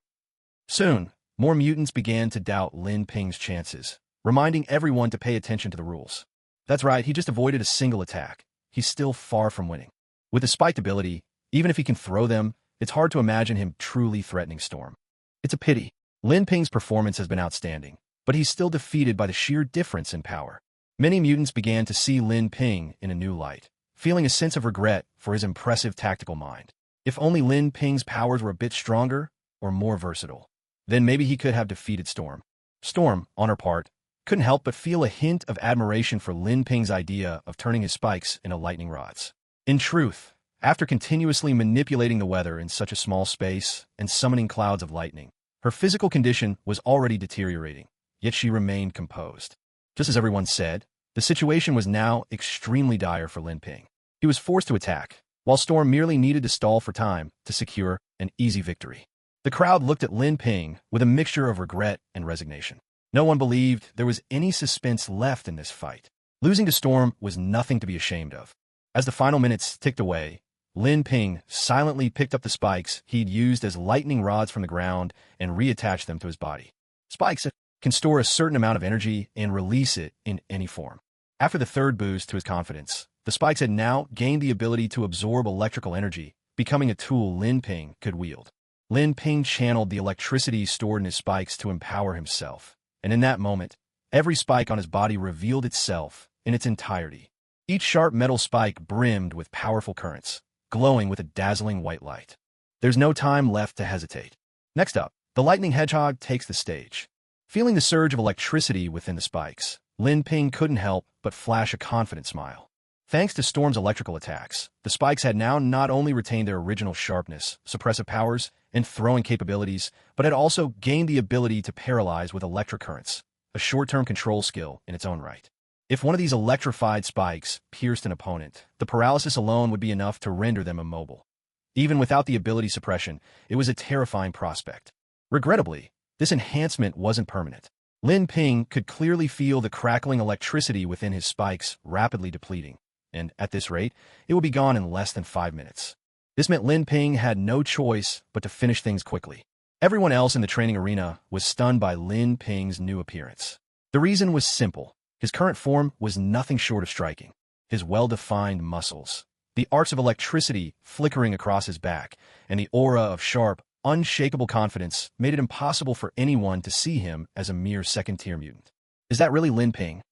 Soon, more mutants began to doubt Lin Ping's chances, reminding everyone to pay attention to the rules. That's right, he just avoided a single attack. He's still far from winning. With his spiked ability, even if he can throw them, it's hard to imagine him truly threatening Storm. It's a pity. Lin Ping's performance has been outstanding, but he's still defeated by the sheer difference in power. Many mutants began to see Lin Ping in a new light, feeling a sense of regret for his impressive tactical mind. If only Lin Ping's powers were a bit stronger or more versatile, then maybe he could have defeated Storm. Storm, on her part, couldn't help but feel a hint of admiration for Lin Ping's idea of turning his spikes into lightning rods. In truth, after continuously manipulating the weather in such a small space and summoning clouds of lightning, her physical condition was already deteriorating, yet she remained composed. Just as everyone said, the situation was now extremely dire for Lin Ping. He was forced to attack, while Storm merely needed to stall for time to secure an easy victory. The crowd looked at Lin Ping with a mixture of regret and resignation. No one believed there was any suspense left in this fight. Losing to Storm was nothing to be ashamed of. As the final minutes ticked away, Lin Ping silently picked up the spikes he'd used as lightning rods from the ground and reattached them to his body. Spikes can store a certain amount of energy and release it in any form. After the third boost to his confidence, the spikes had now gained the ability to absorb electrical energy, becoming a tool Lin Ping could wield. Lin Ping channeled the electricity stored in his spikes to empower himself, and in that moment, every spike on his body revealed itself in its entirety. Each sharp metal spike brimmed with powerful currents, glowing with a dazzling white light. There's no time left to hesitate. Next up, the lightning hedgehog takes the stage. Feeling the surge of electricity within the spikes, Lin Ping couldn't help but flash a confident smile. Thanks to Storm's electrical attacks, the spikes had now not only retained their original sharpness, suppressive powers, and throwing capabilities, but had also gained the ability to paralyze with electric currents, a short-term control skill in its own right. If one of these electrified spikes pierced an opponent, the paralysis alone would be enough to render them immobile. Even without the ability suppression, it was a terrifying prospect. Regrettably, this enhancement wasn't permanent. Lin Ping could clearly feel the crackling electricity within his spikes rapidly depleting, and at this rate, it would be gone in less than 5 minutes. This meant Lin Ping had no choice but to finish things quickly. Everyone else in the training arena was stunned by Lin Ping's new appearance. The reason was simple. His current form was nothing short of striking. His well-defined muscles, the arcs of electricity flickering across his back, and the aura of sharp, unshakable confidence made it impossible for anyone to see him as a mere second-tier mutant. Is that really Lin Ping?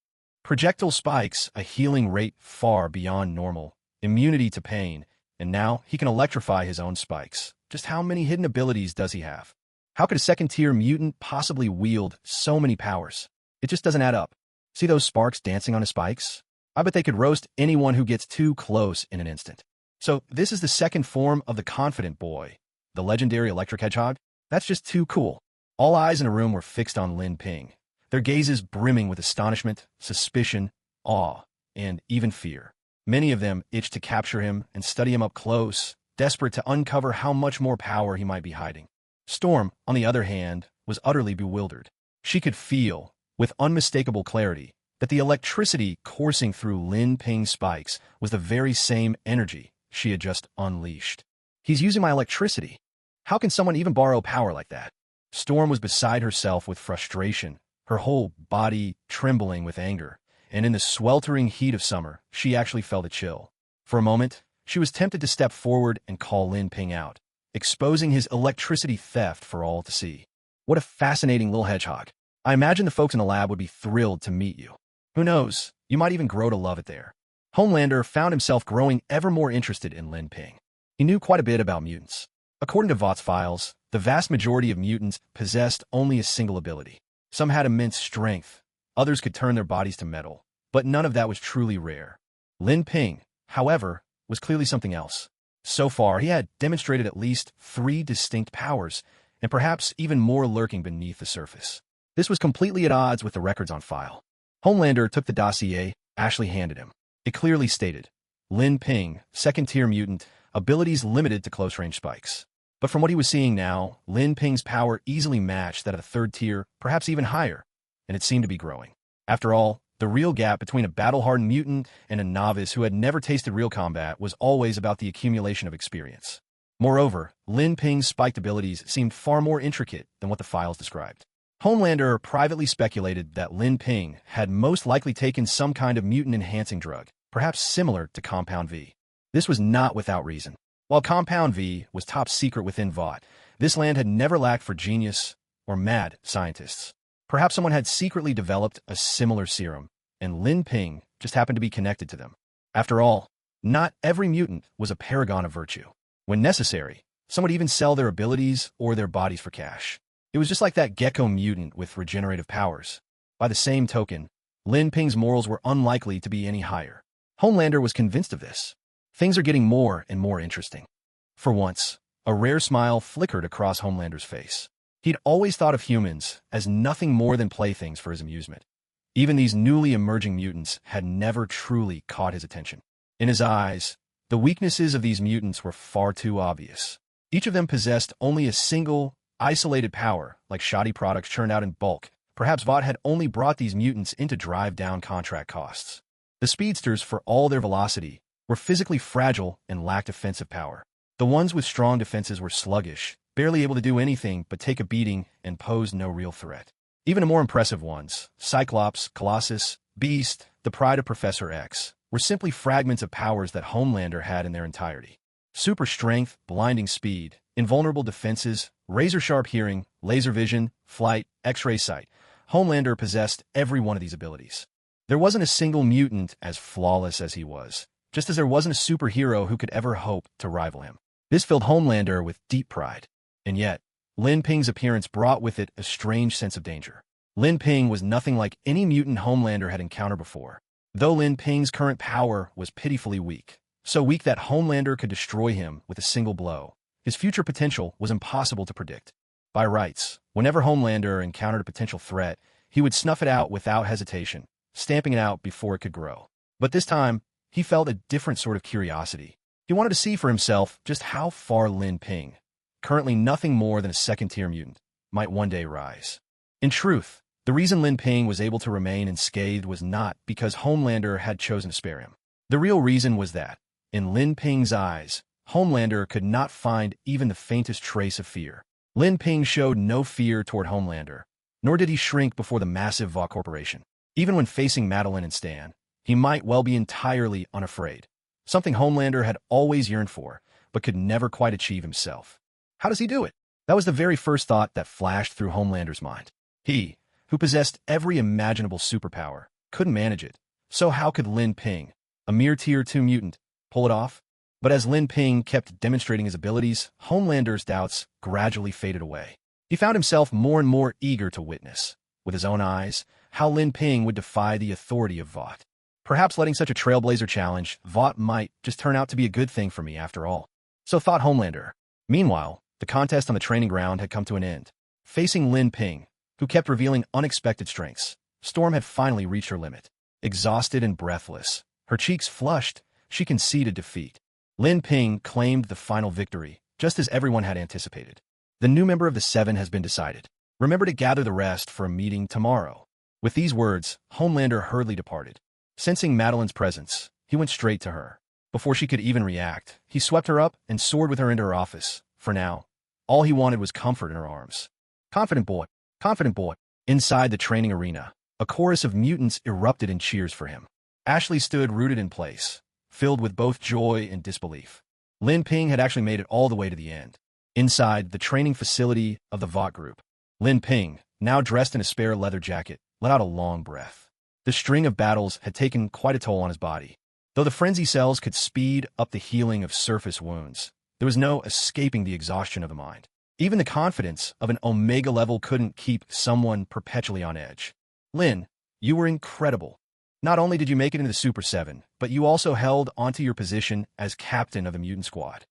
Projectile spikes, a healing rate far beyond normal, immunity to pain, and now he can electrify his own spikes. Just how many hidden abilities does he have? How could a second-tier mutant possibly wield so many powers? It just doesn't add up. See those sparks dancing on his spikes? I bet they could roast anyone who gets too close in an instant. So this is the second form of the confident boy, the legendary electric hedgehog? That's just too cool. All eyes in a room were fixed on Lin Ping, their gazes brimming with astonishment, suspicion, awe, and even fear. Many of them itched to capture him and study him up close, desperate to uncover how much more power he might be hiding. Storm, on the other hand, was utterly bewildered. She could feel, with unmistakable clarity, that the electricity coursing through Lin Ping's spikes was the very same energy she had just unleashed. He's using my electricity. How can someone even borrow power like that? Storm was beside herself with frustration, her whole body trembling with anger, and in the sweltering heat of summer, she actually felt a chill. For a moment, she was tempted to step forward and call Lin Ping out, exposing his electricity theft for all to see. What a fascinating little hedgehog. I imagine the folks in the lab would be thrilled to meet you. Who knows, you might even grow to love it there. Homelander found himself growing ever more interested in Lin Ping. He knew quite a bit about mutants. According to Vought's files, the vast majority of mutants possessed only a single ability. Some had immense strength, others could turn their bodies to metal, but none of that was truly rare. Lin Ping, however, was clearly something else. So far, he had demonstrated at least 3 distinct powers, and perhaps even more lurking beneath the surface. This was completely at odds with the records on file. Homelander took the dossier Ashley handed him. It clearly stated, Lin Ping, second-tier mutant, abilities limited to close-range spikes. But from what he was seeing now, Lin Ping's power easily matched that of a third tier, perhaps even higher, and it seemed to be growing. After all, the real gap between a battle-hardened mutant and a novice who had never tasted real combat was always about the accumulation of experience. Moreover, Lin Ping's spiked abilities seemed far more intricate than what the files described. Homelander privately speculated that Lin Ping had most likely taken some kind of mutant-enhancing drug, perhaps similar to Compound V. This was not without reason. While Compound V was top secret within Vought, this land had never lacked for genius or mad scientists. Perhaps someone had secretly developed a similar serum, and Lin Ping just happened to be connected to them. After all, not every mutant was a paragon of virtue. When necessary, some would even sell their abilities or their bodies for cash. It was just like that gecko mutant with regenerative powers. By the same token, Lin Ping's morals were unlikely to be any higher. Homelander was convinced of this. Things are getting more and more interesting. For once, a rare smile flickered across Homelander's face. He'd always thought of humans as nothing more than playthings for his amusement. Even these newly emerging mutants had never truly caught his attention. In his eyes, the weaknesses of these mutants were far too obvious. Each of them possessed only a single, isolated power, like shoddy products churned out in bulk. Perhaps Vought had only brought these mutants in to drive down contract costs. The speedsters, for all their velocity, were physically fragile and lacked offensive power. The ones with strong defenses were sluggish, barely able to do anything but take a beating and pose no real threat. Even the more impressive ones, Cyclops, Colossus, Beast, the pride of Professor X, were simply fragments of powers that Homelander had in their entirety. Super strength, blinding speed, invulnerable defenses, razor-sharp hearing, laser vision, flight, X-ray sight. Homelander possessed every one of these abilities. There wasn't a single mutant as flawless as he was, just as there wasn't a superhero who could ever hope to rival him. This filled Homelander with deep pride. And yet, Lin Ping's appearance brought with it a strange sense of danger. Lin Ping was nothing like any mutant Homelander had encountered before. Though Lin Ping's current power was pitifully weak, so weak that Homelander could destroy him with a single blow, his future potential was impossible to predict. By rights, whenever Homelander encountered a potential threat, he would snuff it out without hesitation, stamping it out before it could grow. But this time, he felt a different sort of curiosity. He wanted to see for himself just how far Lin Ping, currently nothing more than a second-tier mutant, might one day rise. In truth, the reason Lin Ping was able to remain unscathed was not because Homelander had chosen to spare him. The real reason was that, in Lin Ping's eyes, Homelander could not find even the faintest trace of fear. Lin Ping showed no fear toward Homelander, nor did he shrink before the massive Vought Corporation. Even when facing Madeline and Stan, he might well be entirely unafraid, something Homelander had always yearned for, but could never quite achieve himself. How does he do it? That was the very first thought that flashed through Homelander's mind. He, who possessed every imaginable superpower, couldn't manage it. So how could Lin Ping, a mere Tier 2 mutant, pull it off? But as Lin Ping kept demonstrating his abilities, Homelander's doubts gradually faded away. He found himself more and more eager to witness, with his own eyes, how Lin Ping would defy the authority of Vought. Perhaps letting such a trailblazer challenge Vought might just turn out to be a good thing for me after all. So thought Homelander. Meanwhile, the contest on the training ground had come to an end. Facing Lin Ping, who kept revealing unexpected strengths, Storm had finally reached her limit. Exhausted and breathless, her cheeks flushed, she conceded defeat. Lin Ping claimed the final victory, just as everyone had anticipated. The new member of the Seven has been decided. Remember to gather the rest for a meeting tomorrow. With these words, Homelander hurriedly departed. Sensing Madeline's presence, he went straight to her. Before she could even react, he swept her up and soared with her into her office. For now, all he wanted was comfort in her arms. Confident boy, confident boy. Inside the training arena, a chorus of mutants erupted in cheers for him. Ashley stood rooted in place, filled with both joy and disbelief. Lin Ping had actually made it all the way to the end. Inside the training facility of the Vought group, Lin Ping, now dressed in a spare leather jacket, let out a long breath. The string of battles had taken quite a toll on his body. Though the frenzy cells could speed up the healing of surface wounds, there was no escaping the exhaustion of the mind. Even the confidence of an Omega level couldn't keep someone perpetually on edge. Lin, you were incredible. Not only did you make it into the Super 7, but you also held onto your position as captain of the mutant squad.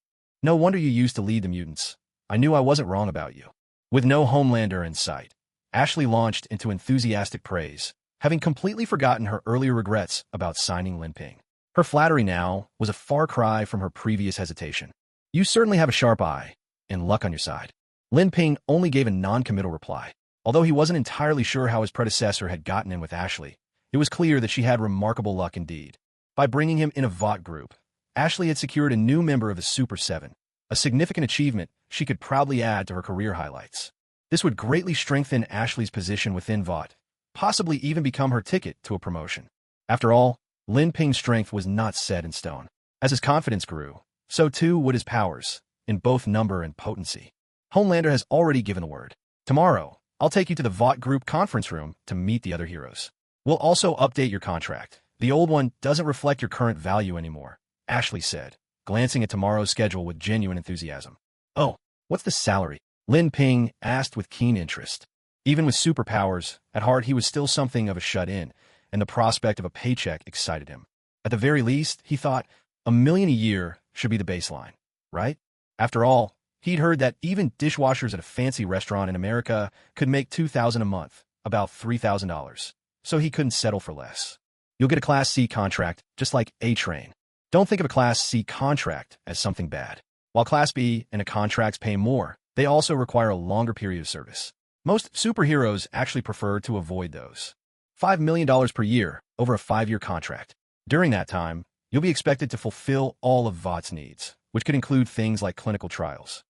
No wonder you used to lead the mutants. I knew I wasn't wrong about you. With no Homelander in sight, Ashley launched into enthusiastic praise, having completely forgotten her earlier regrets about signing Lin Ping. Her flattery now was a far cry from her previous hesitation. You certainly have a sharp eye, and luck on your side. Lin Ping only gave a non-committal reply. Although he wasn't entirely sure how his predecessor had gotten in with Ashley, it was clear that she had remarkable luck indeed. By bringing him in a Vought group, Ashley had secured a new member of the Super 7, a significant achievement she could proudly add to her career highlights. This would greatly strengthen Ashley's position within Vought, possibly even become her ticket to a promotion. After all, Lin Ping's strength was not set in stone. As his confidence grew, so too would his powers, in both number and potency. Homelander has already given the word. Tomorrow, I'll take you to the Vought group conference room to meet the other heroes. We'll also update your contract. The old one doesn't reflect your current value anymore, Ashley said, glancing at tomorrow's schedule with genuine enthusiasm. Oh, what's the salary? Lin Ping asked with keen interest. Even with superpowers, at heart he was still something of a shut-in, and the prospect of a paycheck excited him. At the very least, he thought, $1 million a year should be the baseline, right? After all, he'd heard that even dishwashers at a fancy restaurant in America could make $2,000 a month, about $3,000, so he couldn't settle for less. You'll get a Class C contract, just like A-Train. Don't think of a Class C contract as something bad. While Class B and A contracts pay more, they also require a longer period of service. Most superheroes actually prefer to avoid those. $5 million per year over a 5-year contract. During that time, you'll be expected to fulfill all of Vought's needs, which could include things like clinical trials.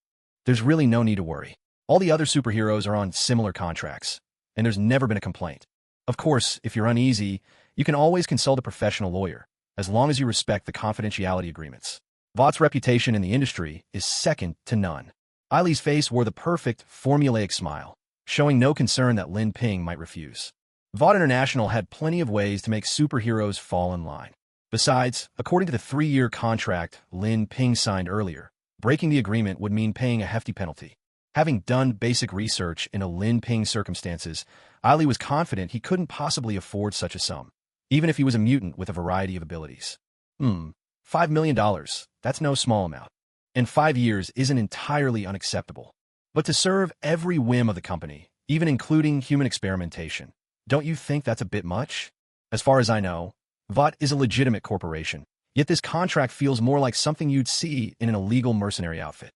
There's really no need to worry. All the other superheroes are on similar contracts, and there's never been a complaint. Of course, if you're uneasy, you can always consult a professional lawyer, as long as you respect the confidentiality agreements. Vought's reputation in the industry is second to none. Eileen's face wore the perfect, formulaic smile, showing no concern that Lin Ping might refuse. Vought International had plenty of ways to make superheroes fall in line. Besides, according to the 3-year contract Lin Ping signed earlier, breaking the agreement would mean paying a hefty penalty. Having done basic research into Lin Ping's circumstances, Eileen was confident he couldn't possibly afford such a sum. even if he was a mutant with a variety of abilities. $5 million, that's no small amount. And 5 years isn't entirely unacceptable. But to serve every whim of the company, even including human experimentation, don't you think that's a bit much? As far as I know, VOT is a legitimate corporation, yet this contract feels more like something you'd see in an illegal mercenary outfit.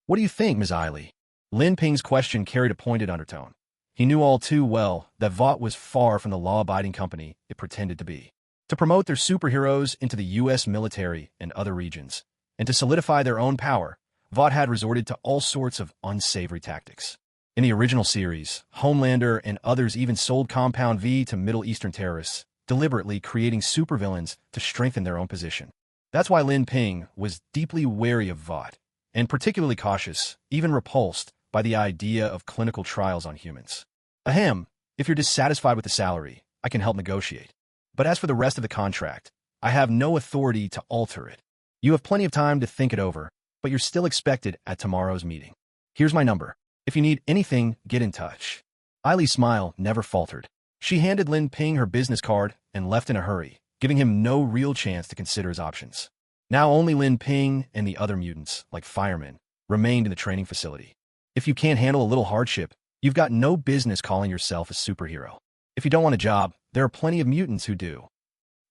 What do you think, Ms. Eiley? Lin Ping's question carried a pointed undertone. He knew all too well that VOT was far from the law-abiding company it pretended to be. To promote their superheroes into the U.S. military and other regions, and to solidify their own power, VOT had resorted to all sorts of unsavory tactics. In the original series, Homelander and others even sold Compound V to Middle Eastern terrorists, deliberately creating supervillains to strengthen their own position. That's why Lin Ping was deeply wary of VOT, and particularly cautious, even repulsed, by the idea of clinical trials on humans. Ahem, if you're dissatisfied with the salary, I can help negotiate. But as for the rest of the contract, I have no authority to alter it. You have plenty of time to think it over, but you're still expected at tomorrow's meeting. Here's my number. If you need anything, get in touch. Eiley's smile never faltered. She handed Lin Ping her business card and left in a hurry, giving him no real chance to consider his options. Now only Lin Ping and the other mutants, like firemen, remained in the training facility. If you can't handle a little hardship, you've got no business calling yourself a superhero. If you don't want a job, there are plenty of mutants who do.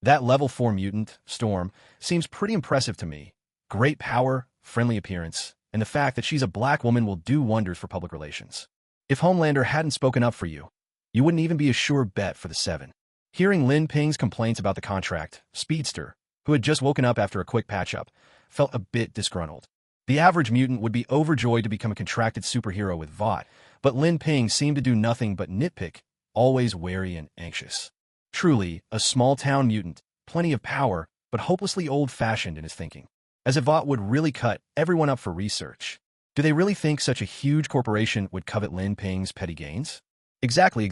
That level 4 mutant, Storm, seems pretty impressive to me. Great power, friendly appearance, and the fact that she's a black woman will do wonders for public relations. If Homelander hadn't spoken up for you, you wouldn't even be a sure bet for the 7. Hearing Lin Ping's complaints about the contract, Speedster, who had just woken up after a quick patch-up, felt a bit disgruntled. The average mutant would be overjoyed to become a contracted superhero with VOT, but Lin Ping seemed to do nothing but nitpick, always wary and anxious. Truly, a small-town mutant, plenty of power, but hopelessly old-fashioned in his thinking. As if VOT would really cut everyone up for research. Do they really think such a huge corporation would covet Lin Ping's petty gains? Exactly.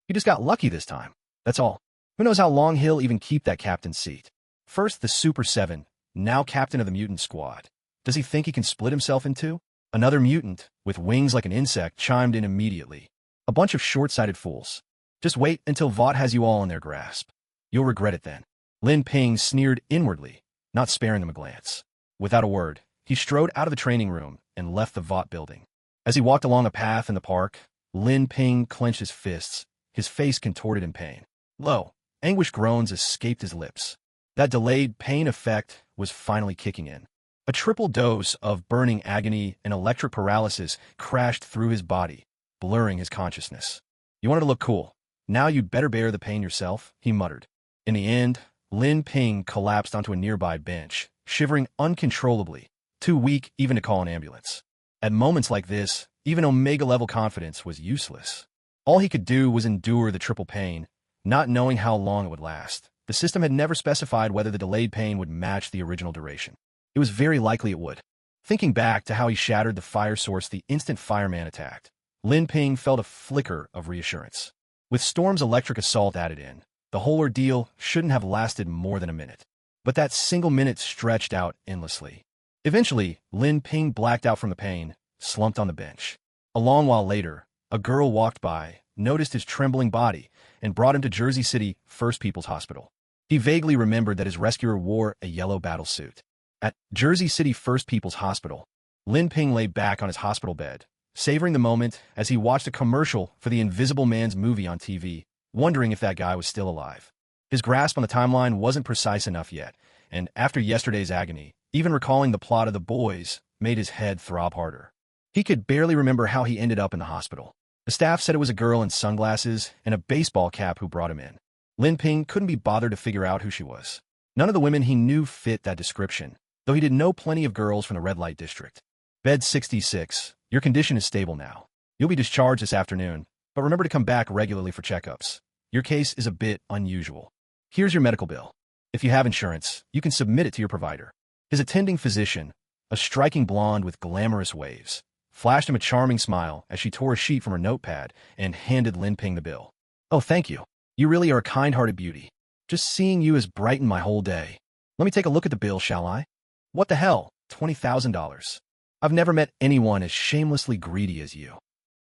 He just got lucky this time. That's all. Who knows how long he'll even keep that captain's seat. First the Super 7, now captain of the mutant squad. Does he think he can split himself in two? Another mutant, with wings like an insect, chimed in immediately. A bunch of short-sighted fools. Just wait until VOT has you all in their grasp. You'll regret it then. Lin Ping sneered inwardly, not sparing them a glance. Without a word, he strode out of the training room and left the VOT building. As he walked along a path in the park, Lin Ping clenched his fists, his face contorted in pain. Low, anguished groans escaped his lips. That delayed pain effect was finally kicking in. A triple dose of burning agony and electric paralysis crashed through his body, blurring his consciousness. You wanted to look cool. Now you'd better bear the pain yourself, he muttered. In the end, Lin Ping collapsed onto a nearby bench, shivering uncontrollably, too weak even to call an ambulance. At moments like this, even Omega-level confidence was useless. All he could do was endure the triple pain, not knowing how long it would last. The system had never specified whether the delayed pain would match the original duration. It was very likely it would. Thinking back to how he shattered the fire source the instant fireman attacked, Lin Ping felt a flicker of reassurance. With Storm's electric assault added in, the whole ordeal shouldn't have lasted more than a minute. But that single minute stretched out endlessly. Eventually, Lin Ping blacked out from the pain, slumped on the bench. A long while later, a girl walked by, noticed his trembling body, and brought him to Jersey City First People's Hospital. He vaguely remembered that his rescuer wore a yellow battle suit. At Jersey City First People's Hospital, Lin Ping lay back on his hospital bed, savoring the moment as he watched a commercial for the Invisible Man's movie on TV, wondering if that guy was still alive. His grasp on the timeline wasn't precise enough yet, and after yesterday's agony, even recalling the plot of The Boys made his head throb harder. He could barely remember how he ended up in the hospital. The staff said it was a girl in sunglasses and a baseball cap who brought him in. Lin Ping couldn't be bothered to figure out who she was. None of the women he knew fit that description, though he did know plenty of girls from the red light district. Bed 66, your condition is stable now. You'll be discharged this afternoon, but remember to come back regularly for checkups. Your case is a bit unusual. Here's your medical bill. If you have insurance, you can submit it to your provider. His attending physician, a striking blonde with glamorous waves, flashed him a charming smile as she tore a sheet from her notepad and handed Lin Ping the bill. Oh, thank you. You really are a kind-hearted beauty. Just seeing you has brightened my whole day. Let me take a look at the bill, shall I? What the hell? $20,000. I've never met anyone as shamelessly greedy as you.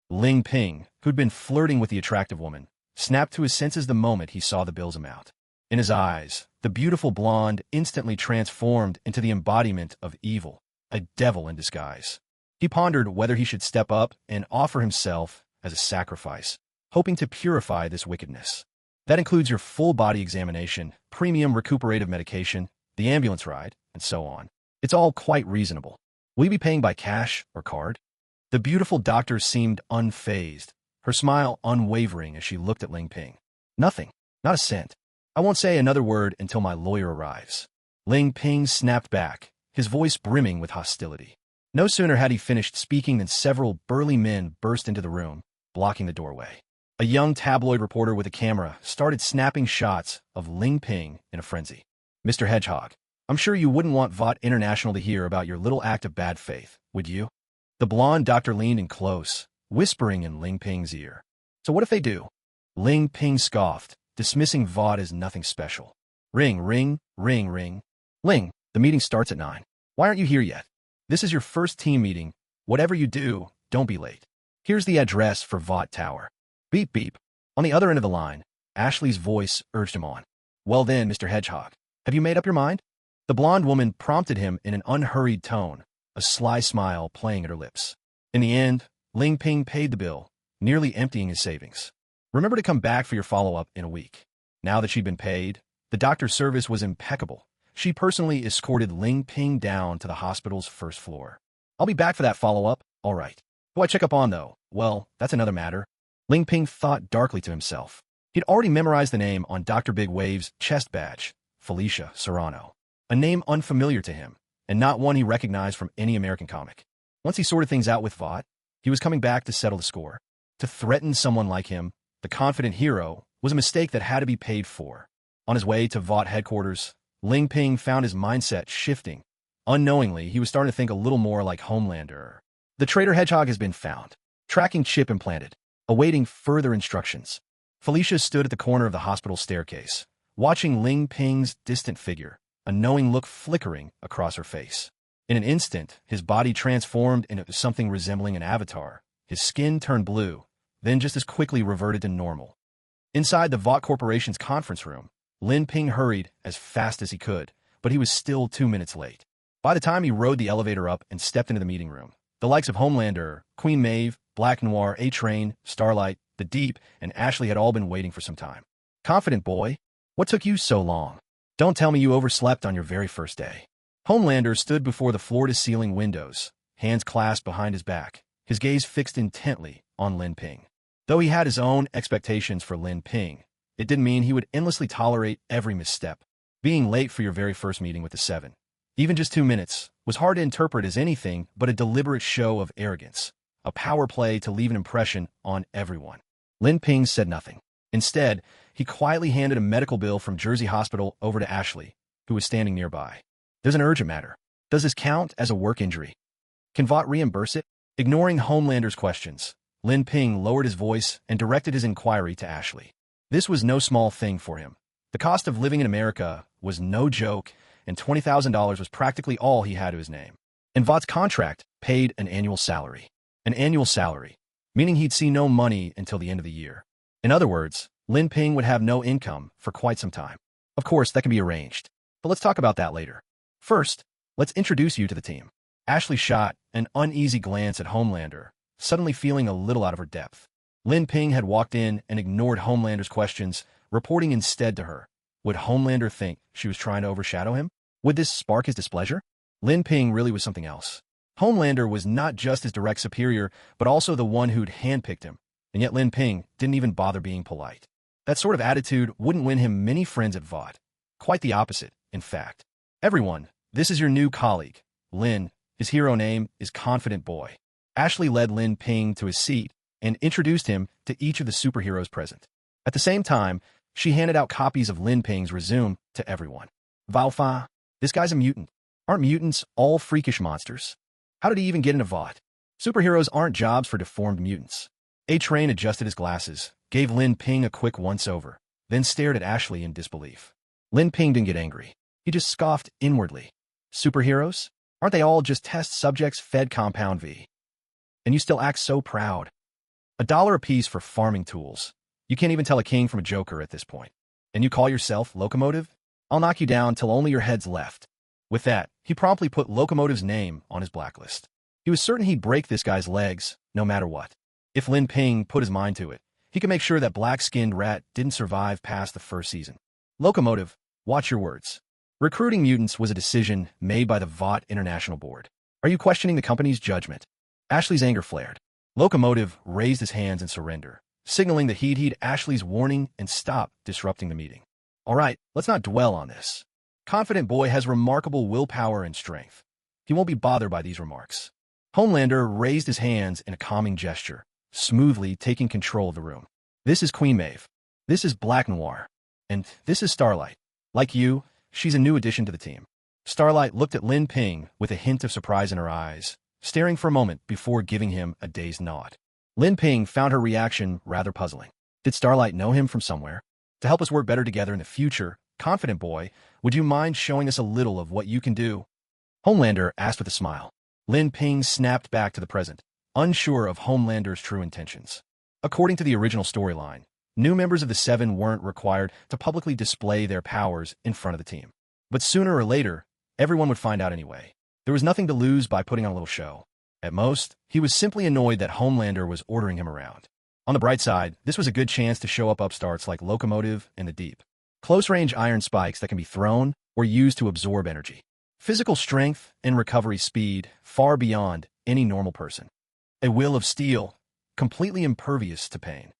Lin Ping, who'd been flirting with the attractive woman, snapped to his senses the moment he saw the bill's amount. In his eyes, the beautiful blonde instantly transformed into the embodiment of evil, a devil in disguise. He pondered whether he should step up and offer himself as a sacrifice, hoping to purify this wickedness. That includes your full body examination, premium recuperative medication, the ambulance ride, and so on. It's all quite reasonable. Will you be paying by cash or card? The beautiful doctor seemed unfazed, her smile unwavering as she looked at Ling Ping. Nothing, not a cent. I won't say another word until my lawyer arrives. Ling Ping snapped back, his voice brimming with hostility. No sooner had he finished speaking than several burly men burst into the room, blocking the doorway. A young tabloid reporter with a camera started snapping shots of Ling Ping in a frenzy. Mr. Hedgehog, I'm sure you wouldn't want VOT International to hear about your little act of bad faith, would you? The blonde doctor leaned in close, whispering in Ling Ping's ear. So what if they do? Ling Ping scoffed, dismissing VOT as nothing special. Ring, ring, ring, ring. Ling, the meeting starts at 9. Why aren't you here yet? This is your first team meeting. Whatever you do, don't be late. Here's the address for VOT Tower. Beep, beep. On the other end of the line, Ashley's voice urged him on. Well then, Mr. Hedgehog, have you made up your mind? The blonde woman prompted him in an unhurried tone, a sly smile playing at her lips. In the end, Ling Ping paid the bill, nearly emptying his savings. Remember to come back for your follow-up in a week. Now that she'd been paid, the doctor's service was impeccable. She personally escorted Ling Ping down to the hospital's first floor. I'll be back for that follow-up, all right. Who I check up on, though? Well, that's another matter. Ling Ping thought darkly to himself. He'd already memorized the name on Dr. Big Wave's chest badge, Felicia Serrano. A name unfamiliar to him, and not one he recognized from any American comic. Once he sorted things out with VOT, he was coming back to settle the score. To threaten someone like him, the confident hero, was a mistake that had to be paid for. On his way to VOT headquarters, Ling Ping found his mindset shifting. Unknowingly, he was starting to think a little more like Homelander. The traitor Hedgehog has been found. Tracking chip implanted. Awaiting further instructions. Felicia stood at the corner of the hospital staircase, watching Ling Ping's distant figure, a knowing look flickering across her face. In an instant, his body transformed into something resembling an avatar. His skin turned blue, then just as quickly reverted to normal. Inside the VOT Corporation's conference room, Ling Ping hurried as fast as he could, but he was still 2 minutes late. By the time he rode the elevator up and stepped into the meeting room, the likes of Homelander, Queen Maeve, Black Noir, A-Train, Starlight, The Deep, and Ashley had all been waiting for some time. Confident boy, what took you so long? Don't tell me you overslept on your very first day. Homelander stood before the floor-to-ceiling windows, hands clasped behind his back, his gaze fixed intently on Ling Ping. Though he had his own expectations for Ling Ping, it didn't mean he would endlessly tolerate every misstep. Being late for your very first meeting with the Seven, even just 2 minutes, was hard to interpret as anything but a deliberate show of arrogance, a power play to leave an impression on everyone. Ling Ping said nothing. Instead, he quietly handed a medical bill from Jersey Hospital over to Ashley, who was standing nearby. There's an urgent matter. Does this count as a work injury? Can VOT reimburse it? Ignoring Homelander's questions, Ling Ping lowered his voice and directed his inquiry to Ashley. This was no small thing for him. The cost of living in America was no joke, and $20,000 was practically all he had to his name. And VOT's contract paid an annual salary. An annual salary, meaning he'd see no money until the end of the year. In other words, Ling Ping would have no income for quite some time. Of course, that can be arranged, but let's talk about that later. First, let's introduce you to the team. Ashley shot an uneasy glance at Homelander, suddenly feeling a little out of her depth. Ling Ping had walked in and ignored Homelander's questions, reporting instead to her. Would Homelander think she was trying to overshadow him? Would this spark his displeasure? Ling Ping really was something else. Homelander was not just his direct superior, but also the one who'd handpicked him, and yet Ling Ping didn't even bother being polite. That sort of attitude wouldn't win him many friends at VOT. Quite the opposite, in fact. Everyone, this is your new colleague, Lin. His hero name is Confident Boy. Ashley led Ling Ping to his seat and introduced him to each of the superheroes present. At the same time, she handed out copies of Ling Ping's resume to everyone. Valfa, this guy's a mutant. Aren't mutants all freakish monsters? How did he even get into VOT? Superheroes aren't jobs for deformed mutants. A-Train adjusted his glasses, gave Ling Ping a quick once-over, then stared at Ashley in disbelief. Ling Ping didn't get angry. He just scoffed inwardly. Superheroes? Aren't they all just test subjects fed Compound V? And you still act so proud. $1 apiece for farming tools. You can't even tell a king from a joker at this point. And you call yourself Locomotive? I'll knock you down till only your head's left. With that, he promptly put Locomotive's name on his blacklist. He was certain he'd break this guy's legs, no matter what. If Lin Ping put his mind to it, he could make sure that black-skinned rat didn't survive past the first season. Locomotive, watch your words. Recruiting mutants was a decision made by the VOT International Board. Are you questioning the company's judgment? Ashley's anger flared. Locomotive raised his hands in surrender, signaling that he'd heed Ashley's warning and stop disrupting the meeting. All right, let's not dwell on this. Confident Boy has remarkable willpower and strength. He won't be bothered by these remarks. Homelander raised his hands in a calming gesture, smoothly taking control of the room. This is Queen Maeve. This is Black Noir. And this is Starlight. Like you, she's a new addition to the team. Starlight looked at Lin Ping with a hint of surprise in her eyes, staring for a moment before giving him a dazed nod. Lin Ping found her reaction rather puzzling. Did Starlight know him from somewhere? To help us work better together in the future, Confident Boy, would you mind showing us a little of what you can do? Homelander asked with a smile. Lin Ping snapped back to the present, unsure of Homelander's true intentions. According to the original storyline, new members of the Seven weren't required to publicly display their powers in front of the team. But sooner or later, everyone would find out anyway. There was nothing to lose by putting on a little show. At most, he was simply annoyed that Homelander was ordering him around. On the bright side, this was a good chance to show up upstarts like Locomotive and the Deep. Close-range iron spikes that can be thrown or used to absorb energy. Physical strength and recovery speed far beyond any normal person. A will of steel, completely impervious to pain.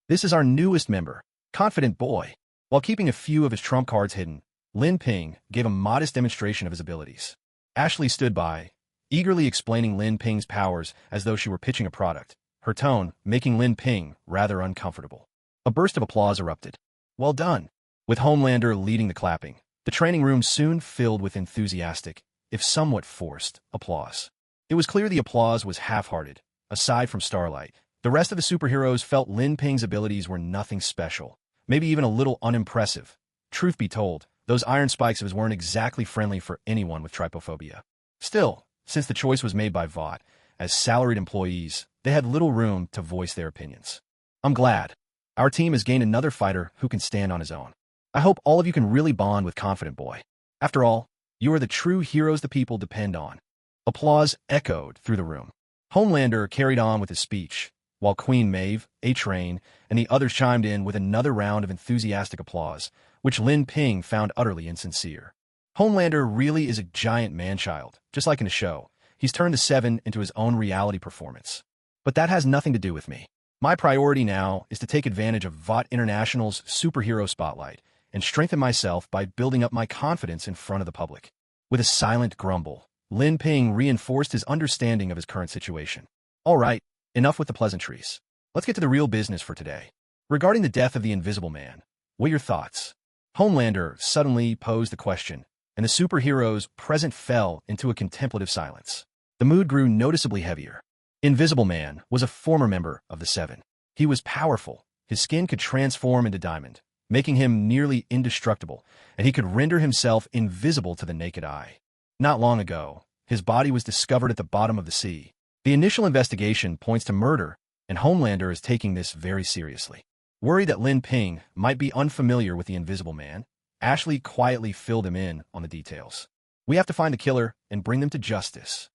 This is our newest member, Confident Boy. While keeping a few of his trump cards hidden, Lin Ping gave a modest demonstration of his abilities. Ashley stood by, eagerly explaining Lin Ping's powers as though she were pitching a product, her tone making Lin Ping rather uncomfortable. A burst of applause erupted. Well done. With Homelander leading the clapping, the training room soon filled with enthusiastic, if somewhat forced, applause. It was clear the applause was half-hearted. Aside from Starlight, the rest of the superheroes felt Lin Ping's abilities were nothing special, maybe even a little unimpressive. Truth be told, those iron spikes of his weren't exactly friendly for anyone with trypophobia. Still, since the choice was made by VOT, as salaried employees, they had little room to voice their opinions. I'm glad. Our team has gained another fighter who can stand on his own. I hope all of you can really bond with Confident Boy. After all, you are the true heroes the people depend on. Applause echoed through the room. Homelander carried on with his speech, while Queen Maeve, A-Train, and the others chimed in with another round of enthusiastic applause, which Lin Ping found utterly insincere. Homelander really is a giant man-child, just like in a show. He's turned the Seven into his own reality performance. But that has nothing to do with me. My priority now is to take advantage of VOT International's superhero spotlight and strengthen myself by building up my confidence in front of the public. With a silent grumble, Lin Ping reinforced his understanding of his current situation. All right, enough with the pleasantries. Let's get to the real business for today. Regarding the death of the Invisible Man, what are your thoughts? Homelander suddenly posed the question, and the superheroes present fell into a contemplative silence. The mood grew noticeably heavier. Invisible Man was a former member of the Seven. He was powerful. His skin could transform into diamond, making him nearly indestructible, and he could render himself invisible to the naked eye. Not long ago, his body was discovered at the bottom of the sea. The initial investigation points to murder, and Homelander is taking this very seriously. Worried that Lin Ping might be unfamiliar with the Invisible Man, Ashley quietly filled him in on the details. We have to find the killer and bring them to justice.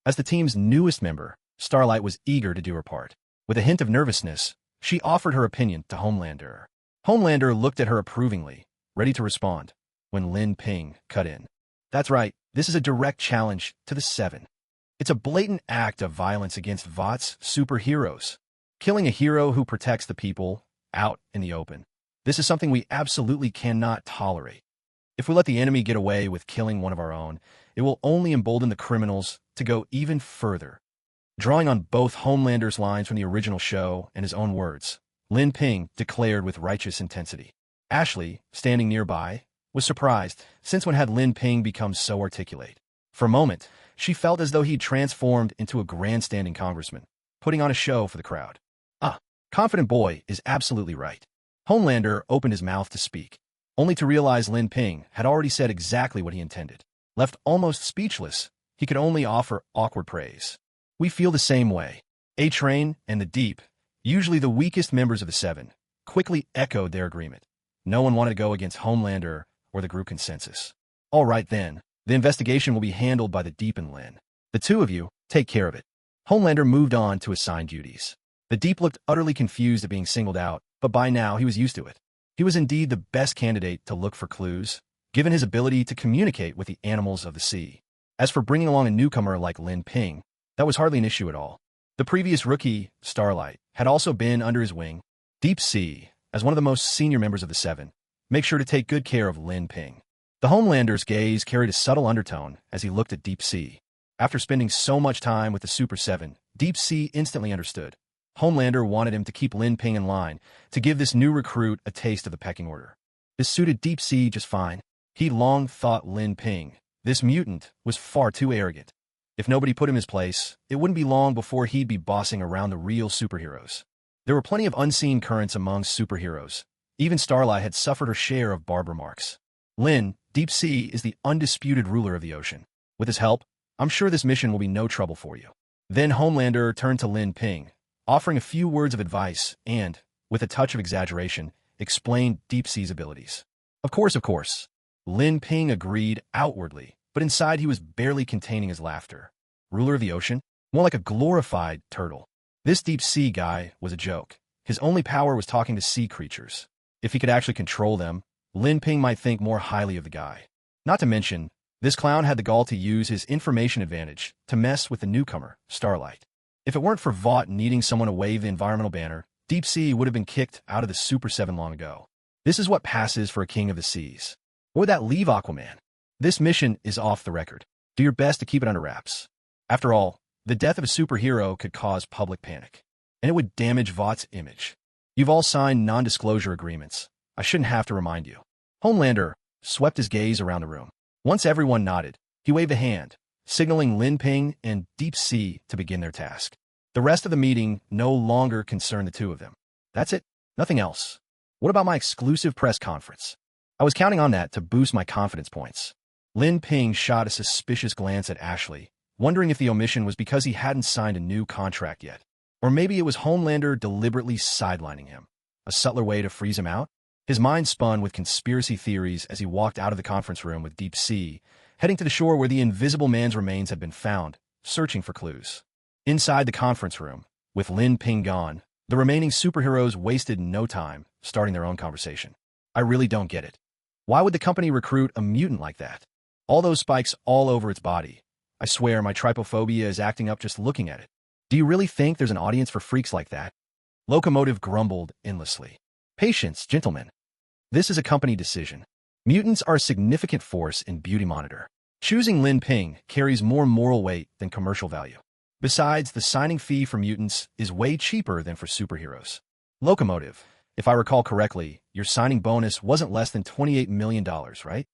As the team's newest member, Starlight was eager to do her part. With a hint of nervousness, she offered her opinion to Homelander. Homelander looked at her approvingly, ready to respond, when Lin Ping cut in. That's right, this is a direct challenge to the Seven. It's a blatant act of violence against VOT's superheroes. Killing a hero who protects the people out in the open. This is something we absolutely cannot tolerate. If we let the enemy get away with killing one of our own, it will only embolden the criminals to go even further. Drawing on both Homelander's lines from the original show and his own words, Lin Ping declared with righteous intensity. Ashley, standing nearby, was surprised, since when had Lin Ping become so articulate? For a moment, she felt as though he'd transformed into a grandstanding congressman, putting on a show for the crowd. Confident Boy is absolutely right. Homelander opened his mouth to speak, only to realize Lin Ping had already said exactly what he intended. Left almost speechless, he could only offer awkward praise. We feel the same way. A-Train and the Deep, usually the weakest members of the Seven, quickly echoed their agreement. No one wanted to go against Homelander or the group consensus. All right then, the investigation will be handled by the Deep and Lin. The two of you, take care of it. Homelander moved on to assigned duties. The Deep looked utterly confused at being singled out, but by now he was used to it. He was indeed the best candidate to look for clues, given his ability to communicate with the animals of the sea. As for bringing along a newcomer like Lin Ping, that was hardly an issue at all. The previous rookie, Starlight, had also been under his wing. Deep Sea, as one of the most senior members of the Seven, make sure to take good care of Lin Ping. The Homelander's gaze carried a subtle undertone as he looked at Deep Sea. After spending so much time with the Super Seven, Deep Sea instantly understood. Homelander wanted him to keep Lin Ping in line, to give this new recruit a taste of the pecking order. This suited Deep Sea just fine. He long thought Lin Ping, this mutant, was far too arrogant. If nobody put him in his place, it wouldn't be long before he'd be bossing around the real superheroes. There were plenty of unseen currents among superheroes. Even Starlight had suffered her share of barb remarks. Lin, Deep Sea, is the undisputed ruler of the ocean. With his help, I'm sure this mission will be no trouble for you. Then Homelander turned to Lin Ping, offering a few words of advice and, with a touch of exaggeration, explained Deep Sea's abilities. Of course. Lin Ping agreed outwardly, but inside he was barely containing his laughter. Ruler of the ocean? More like a glorified turtle. This Deep Sea guy was a joke. His only power was talking to sea creatures. If he could actually control them, Lin Ping might think more highly of the guy. Not to mention, this clown had the gall to use his information advantage to mess with the newcomer, Starlight. If it weren't for Vought needing someone to wave the environmental banner, Deep Sea would have been kicked out of the Super 7 long ago. This is what passes for a king of the seas. What would that leave Aquaman? This mission is off the record. Do your best to keep it under wraps. After all, the death of a superhero could cause public panic, and it would damage Vought's image. You've all signed non-disclosure agreements. I shouldn't have to remind you. Homelander swept his gaze around the room. Once everyone nodded, he waved a hand, signaling Lin Ping and Deep Sea to begin their task. The rest of the meeting no longer concerned the two of them. That's it. Nothing else. What about my exclusive press conference? I was counting on that to boost my confidence points. Lin Ping shot a suspicious glance at Ashley, wondering if the omission was because he hadn't signed a new contract yet. Or maybe it was Homelander deliberately sidelining him. A subtler way to freeze him out? His mind spun with conspiracy theories as he walked out of the conference room with Deep Sea, heading to the shore where the Invisible Man's remains had been found, searching for clues. Inside the conference room, with Lin Ping gone, the remaining superheroes wasted no time starting their own conversation. I really don't get it. Why would the company recruit a mutant like that? All those spikes all over its body. I swear my trypophobia is acting up just looking at it. Do you really think there's an audience for freaks like that? Locomotive grumbled endlessly. Patience, gentlemen. This is a company decision. Mutants are a significant force in Beauty Monitor. Choosing Lin Ping carries more moral weight than commercial value. Besides, the signing fee for mutants is way cheaper than for superheroes. Locomotive, if I recall correctly, your signing bonus wasn't less than $28 million, right?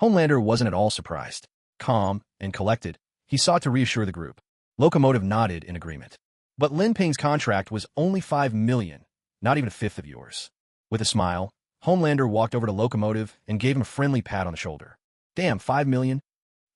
Homelander wasn't at all surprised. Calm and collected, he sought to reassure the group. Locomotive nodded in agreement. But Lin Ping's contract was only $5 million, not even a fifth of yours. With a smile, Homelander walked over to Locomotive and gave him a friendly pat on the shoulder. Damn, $5 million?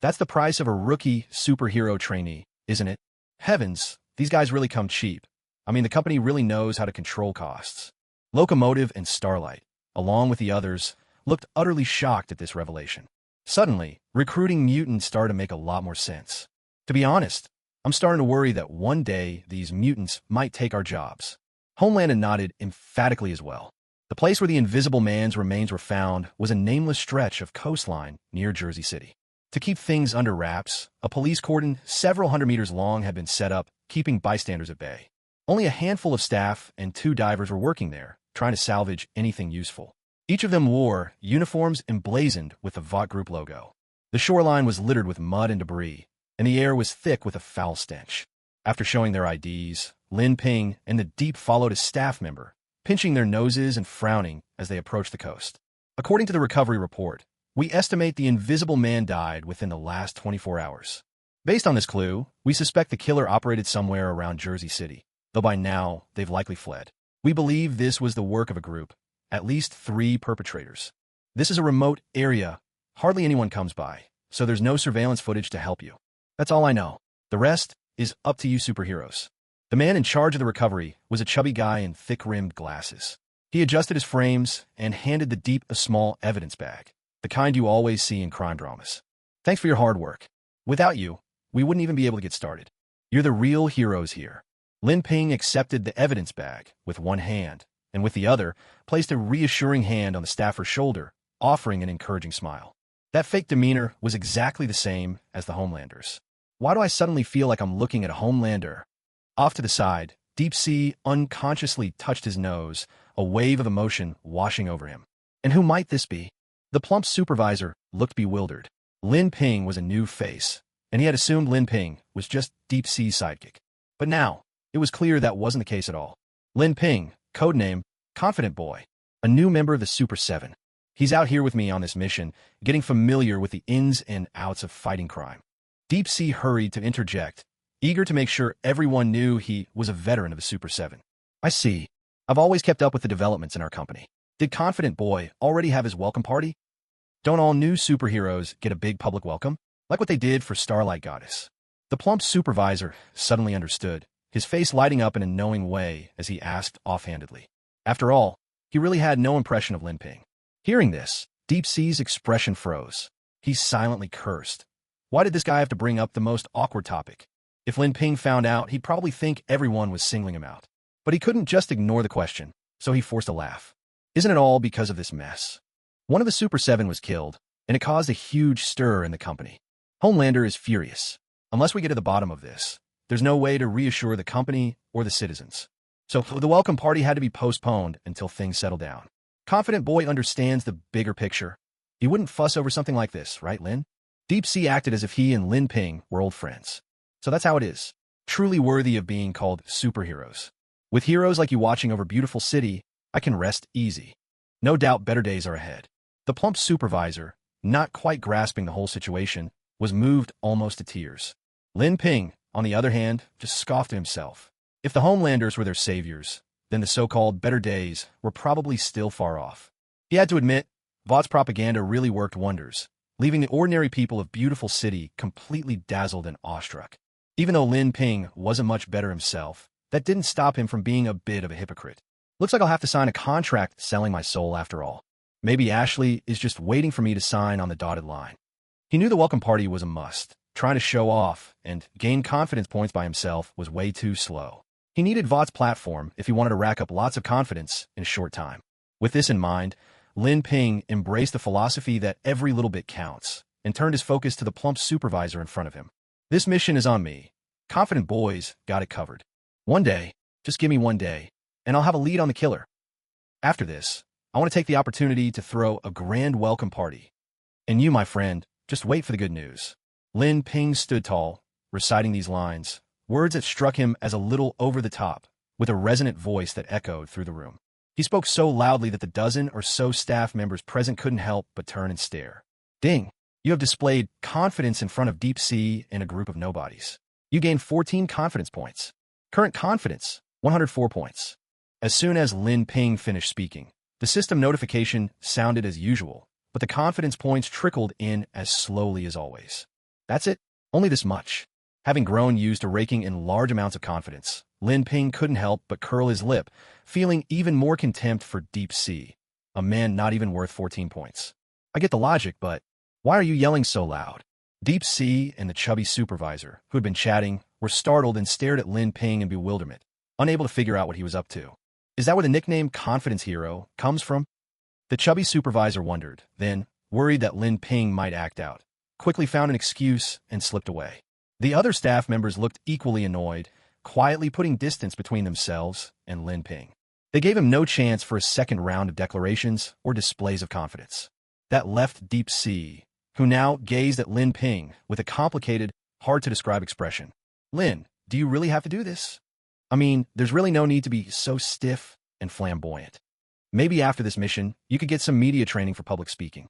That's the price of a rookie superhero trainee, isn't it? Heavens, these guys really come cheap. I mean, the company really knows how to control costs. Locomotive and Starlight, along with the others, looked utterly shocked at this revelation. Suddenly, recruiting mutants started to make a lot more sense. To be honest, I'm starting to worry that one day these mutants might take our jobs. Homelander nodded emphatically as well. The place where the Invisible Man's remains were found was a nameless stretch of coastline near Jersey City. To keep things under wraps, a police cordon several hundred meters long had been set up, keeping bystanders at bay. Only a handful of staff and 2 divers were working there, trying to salvage anything useful. Each of them wore uniforms emblazoned with the Vought Group logo. The shoreline was littered with mud and debris, and the air was thick with a foul stench. After showing their IDs, Lin Ping and the Deep followed a staff member, pinching their noses and frowning as they approached the coast. According to the recovery report, we estimate the Invisible Man died within the last 24 hours. Based on this clue, we suspect the killer operated somewhere around Jersey City, though by now they've likely fled. We believe this was the work of a group, at least 3 perpetrators. This is a remote area, hardly anyone comes by, so there's no surveillance footage to help you. That's all I know. The rest is up to you superheroes. The man in charge of the recovery was a chubby guy in thick-rimmed glasses. He adjusted his frames and handed the Deep a small evidence bag, the kind you always see in crime dramas. Thanks for your hard work. Without you, we wouldn't even be able to get started. You're the real heroes here. Lin Ping accepted the evidence bag with one hand, and with the other, placed a reassuring hand on the staffer's shoulder, offering an encouraging smile. That fake demeanor was exactly the same as the Homelander's. Why do I suddenly feel like I'm looking at a Homelander? Off to the side, Deep Sea unconsciously touched his nose, a wave of emotion washing over him. And who might this be? The plump supervisor looked bewildered. Lin Ping was a new face, and he had assumed Lin Ping was just Deep Sea's sidekick. But now, it was clear that wasn't the case at all. Lin Ping, codename Confident Boy, a new member of the Super 7. He's out here with me on this mission, getting familiar with the ins and outs of fighting crime. Deep Sea hurried to interject, eager to make sure everyone knew he was a veteran of the Super 7. I see. I've always kept up with the developments in our company. Did Confident Boy already have his welcome party? Don't all new superheroes get a big public welcome, like what they did for Starlight Goddess? The plump supervisor suddenly understood, his face lighting up in a knowing way as he asked offhandedly. After all, he really had no impression of Lin Ping. Hearing this, Deep Sea's expression froze. He silently cursed. Why did this guy have to bring up the most awkward topic? If Lin Ping found out, he'd probably think everyone was singling him out. But he couldn't just ignore the question, so he forced a laugh. Isn't it all because of this mess? One of the Super 7 was killed, and it caused a huge stir in the company. Homelander is furious. Unless we get to the bottom of this, there's no way to reassure the company or the citizens. So the welcome party had to be postponed until things settle down. Confident Boy understands the bigger picture. He wouldn't fuss over something like this, right, Lin? Deep Sea acted as if he and Lin Ping were old friends. So that's how it is. Truly worthy of being called superheroes. With heroes like you watching over beautiful city, I can rest easy. No doubt better days are ahead. The plump supervisor, not quite grasping the whole situation, was moved almost to tears. Lin Ping, on the other hand, just scoffed to himself. If the Homelanders were their saviors, then the so-called better days were probably still far off. He had to admit, Vought's propaganda really worked wonders, leaving the ordinary people of beautiful city completely dazzled and awestruck. Even though Lin Ping wasn't much better himself, that didn't stop him from being a bit of a hypocrite. Looks like I'll have to sign a contract selling my soul after all. Maybe Ashley is just waiting for me to sign on the dotted line. He knew the welcome party was a must. Trying to show off and gain confidence points by himself was way too slow. He needed Vought's platform if he wanted to rack up lots of confidence in a short time. With this in mind, Lin Ping embraced the philosophy that every little bit counts and turned his focus to the plump supervisor in front of him. This mission is on me. Confident Boys got it covered. One day, just give me one day, and I'll have a lead on the killer. After this, I want to take the opportunity to throw a grand welcome party. And you, my friend, just wait for the good news. Lin Ping stood tall, reciting these lines, words that struck him as a little over the top, with a resonant voice that echoed through the room. He spoke so loudly that the dozen or so staff members present couldn't help but turn and stare. Ding! You have displayed confidence in front of Deep Sea and a group of nobodies. You gained 14 confidence points. Current confidence, 104 points. As soon as Lin Ping finished speaking, the system notification sounded as usual, but the confidence points trickled in as slowly as always. That's it, only this much. Having grown used to raking in large amounts of confidence, Lin Ping couldn't help but curl his lip, feeling even more contempt for Deep Sea, a man not even worth 14 points. I get the logic, but why are you yelling so loud? Deep Sea and the chubby supervisor, who had been chatting, were startled and stared at Lin Ping in bewilderment, unable to figure out what he was up to. Is that where the nickname Confidence Hero comes from? The chubby supervisor wondered, then, worried that Lin Ping might act out, quickly found an excuse and slipped away. The other staff members looked equally annoyed, quietly putting distance between themselves and Lin Ping. They gave him no chance for a second round of declarations or displays of confidence. That left Deep Sea, who now gazed at Lin Ping with a complicated, hard-to-describe expression. Lin, do you really have to do this? I mean, there's really no need to be so stiff and flamboyant. Maybe after this mission, you could get some media training for public speaking.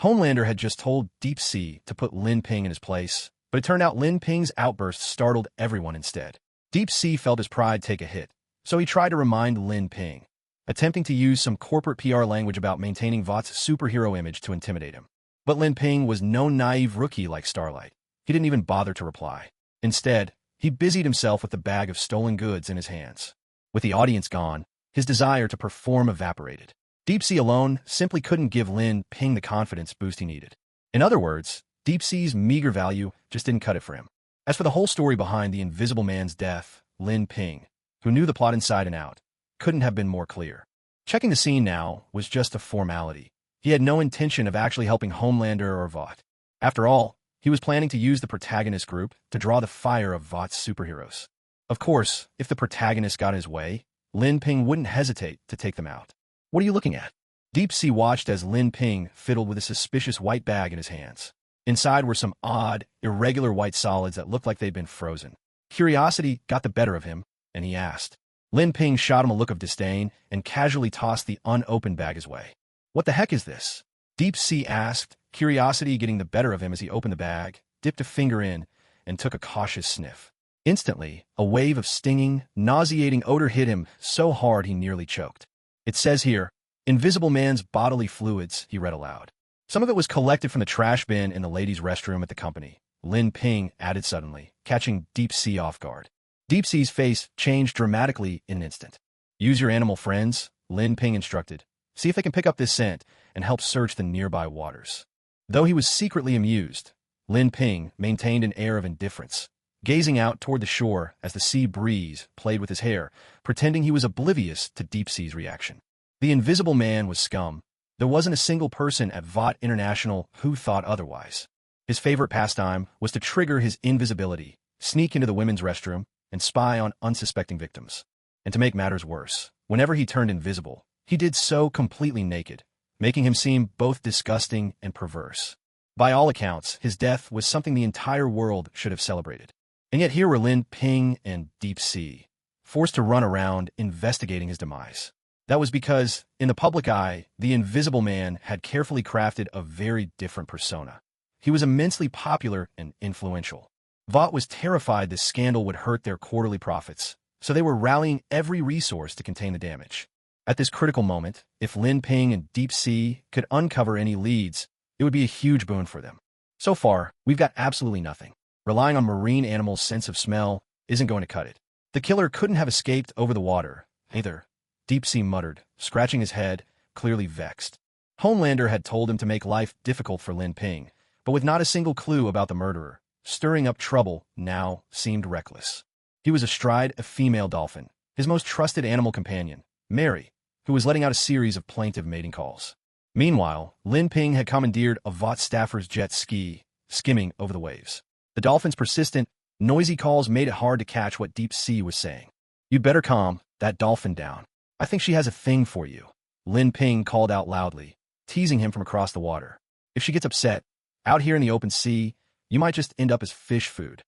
Homelander had just told Deep Sea to put Lin Ping in his place, but it turned out Lin Ping's outburst startled everyone instead. Deep Sea felt his pride take a hit, so he tried to remind Lin Ping, attempting to use some corporate PR language about maintaining Vought's superhero image to intimidate him. But Lin Ping was no naive rookie like Starlight. He didn't even bother to reply. Instead, he busied himself with the bag of stolen goods in his hands. With the audience gone, His desire to perform evaporated. Deep Sea alone simply couldn't give Lin Ping the confidence boost he needed. In other words, Deep Sea's meager value just didn't cut it for him. As for the whole story behind the Invisible Man's death, Lin Ping, who knew the plot inside and out, couldn't have been more clear. Checking the scene now was just a formality. He had no intention of actually helping Homelander or Vought. After all, he was planning to use the protagonist group to draw the fire of Vought's superheroes. Of course, if the protagonist got in his way, Lin Ping wouldn't hesitate to take them out. What are you looking at? Deep Sea watched as Lin Ping fiddled with a suspicious white bag in his hands. Inside were some odd, irregular white solids that looked like they'd been frozen. Curiosity got the better of him, and he asked. Lin Ping shot him a look of disdain and casually tossed the unopened bag his way. What the heck is this? Deep Sea asked, curiosity getting the better of him as he opened the bag, dipped a finger in, and took a cautious sniff. Instantly, a wave of stinging, nauseating odor hit him so hard he nearly choked. It says here, Invisible Man's bodily fluids, he read aloud. Some of it was collected from the trash bin in the ladies' restroom at the company. Lin Ping added suddenly, catching Deep Sea off guard. Deep Sea's face changed dramatically in an instant. Use your animal friends, Lin Ping instructed. See if they can pick up this scent and help search the nearby waters. Though he was secretly amused, Lin Ping maintained an air of indifference, gazing out toward the shore as the sea breeze played with his hair, pretending he was oblivious to Deep Sea's reaction. The Invisible Man was scum. There wasn't a single person at Vought International who thought otherwise. His favorite pastime was to trigger his invisibility, sneak into the women's restroom, and spy on unsuspecting victims. And to make matters worse, whenever he turned invisible, he did so completely naked, making him seem both disgusting and perverse. By all accounts, his death was something the entire world should have celebrated. And yet here were Lin Ping and Deep Sea, forced to run around investigating his demise. That was because, in the public eye, the Invisible Man had carefully crafted a very different persona. He was immensely popular and influential. Vought was terrified this scandal would hurt their quarterly profits, so they were rallying every resource to contain the damage. At this critical moment, if Lin Ping and Deep Sea could uncover any leads, it would be a huge boon for them. So far, we've got absolutely nothing. Relying on marine animals' sense of smell isn't going to cut it. The killer couldn't have escaped over the water, either. Deep Sea muttered, scratching his head, clearly vexed. Homelander had told him to make life difficult for Lin Ping, but with not a single clue about the murderer, stirring up trouble now seemed reckless. He was astride a female dolphin, his most trusted animal companion, Mary, who was letting out a series of plaintive mating calls. Meanwhile, Lin Ping had commandeered a Vought staffer's jet ski, skimming over the waves. The dolphin's persistent, noisy calls made it hard to catch what Deep Sea was saying. You'd better calm that dolphin down. I think she has a thing for you, Lin Ping called out loudly, teasing him from across the water. If she gets upset, out here in the open sea, you might just end up as fish food.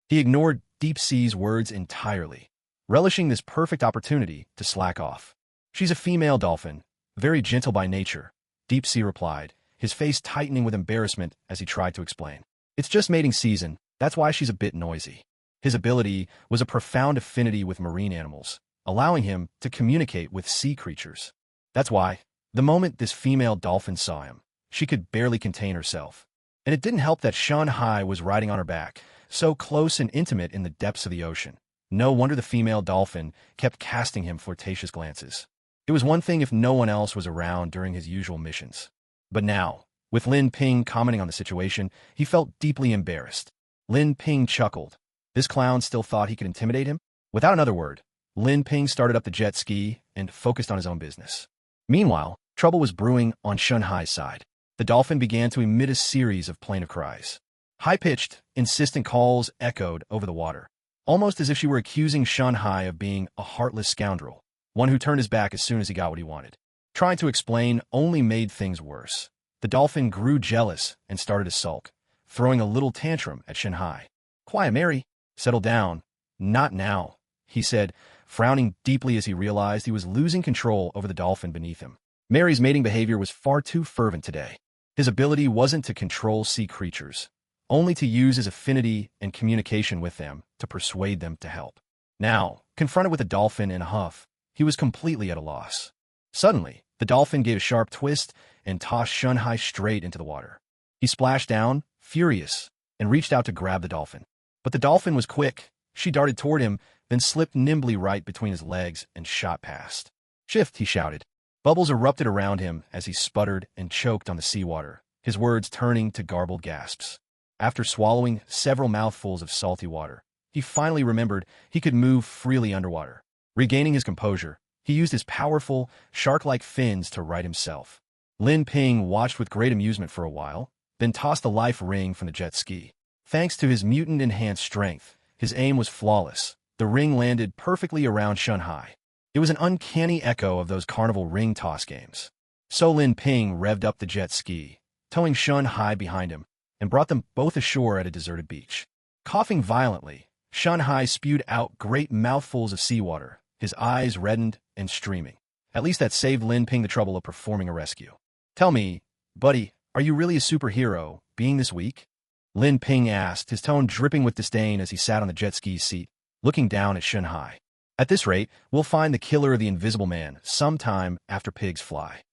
He ignored Deep Sea's words entirely, relishing this perfect opportunity to slack off. She's a female dolphin, very gentle by nature, Deep Sea replied, his face tightening with embarrassment as he tried to explain. It's just mating season, that's why she's a bit noisy. His ability was a profound affinity with marine animals, allowing him to communicate with sea creatures. That's why, the moment this female dolphin saw him, she could barely contain herself. And it didn't help that Shun Hai was riding on her back, so close and intimate in the depths of the ocean. No wonder the female dolphin kept casting him flirtatious glances. It was one thing if no one else was around during his usual missions. But now, with Lin Ping commenting on the situation, he felt deeply embarrassed. Lin Ping chuckled. This clown still thought he could intimidate him? Without another word, Lin Ping started up the jet ski and focused on his own business. Meanwhile, trouble was brewing on Shun Hai's side. The dolphin began to emit a series of plaintive cries. High-pitched, insistent calls echoed over the water, almost as if she were accusing Shun Hai of being a heartless scoundrel, one who turned his back as soon as he got what he wanted. Trying to explain only made things worse. The dolphin grew jealous and started to sulk, throwing a little tantrum at Shun Hai. Quiet, Mary. Settle down. Not now, he said, frowning deeply as he realized he was losing control over the dolphin beneath him. Mary's mating behavior was far too fervent today. His ability wasn't to control sea creatures, only to use his affinity and communication with them to persuade them to help. Now, confronted with a dolphin in a huff, he was completely at a loss. Suddenly, the dolphin gave a sharp twist and tossed Shun Hai straight into the water. He splashed down, furious, and reached out to grab the dolphin. But the dolphin was quick. She darted toward him, then slipped nimbly right between his legs and shot past. Shift, he shouted. Bubbles erupted around him as he sputtered and choked on the seawater, his words turning to garbled gasps. After swallowing several mouthfuls of salty water, he finally remembered he could move freely underwater. Regaining his composure, he used his powerful, shark-like fins to right himself. Lin Ping watched with great amusement for a while, then tossed the life ring from the jet ski. Thanks to his mutant-enhanced strength, his aim was flawless. The ring landed perfectly around Shunhai. It was an uncanny echo of those carnival ring toss games. So Lin Ping revved up the jet ski, towing Shunhai behind him, and brought them both ashore at a deserted beach. Coughing violently, Shunhai spewed out great mouthfuls of seawater, his eyes reddened and streaming. At least that saved Lin Ping the trouble of performing a rescue. Tell me, buddy, are you really a superhero, being this weak? Lin Ping asked, his tone dripping with disdain as he sat on the jet ski seat, looking down at Shunhai. At this rate, we'll find the killer of the Invisible Man sometime after pigs fly.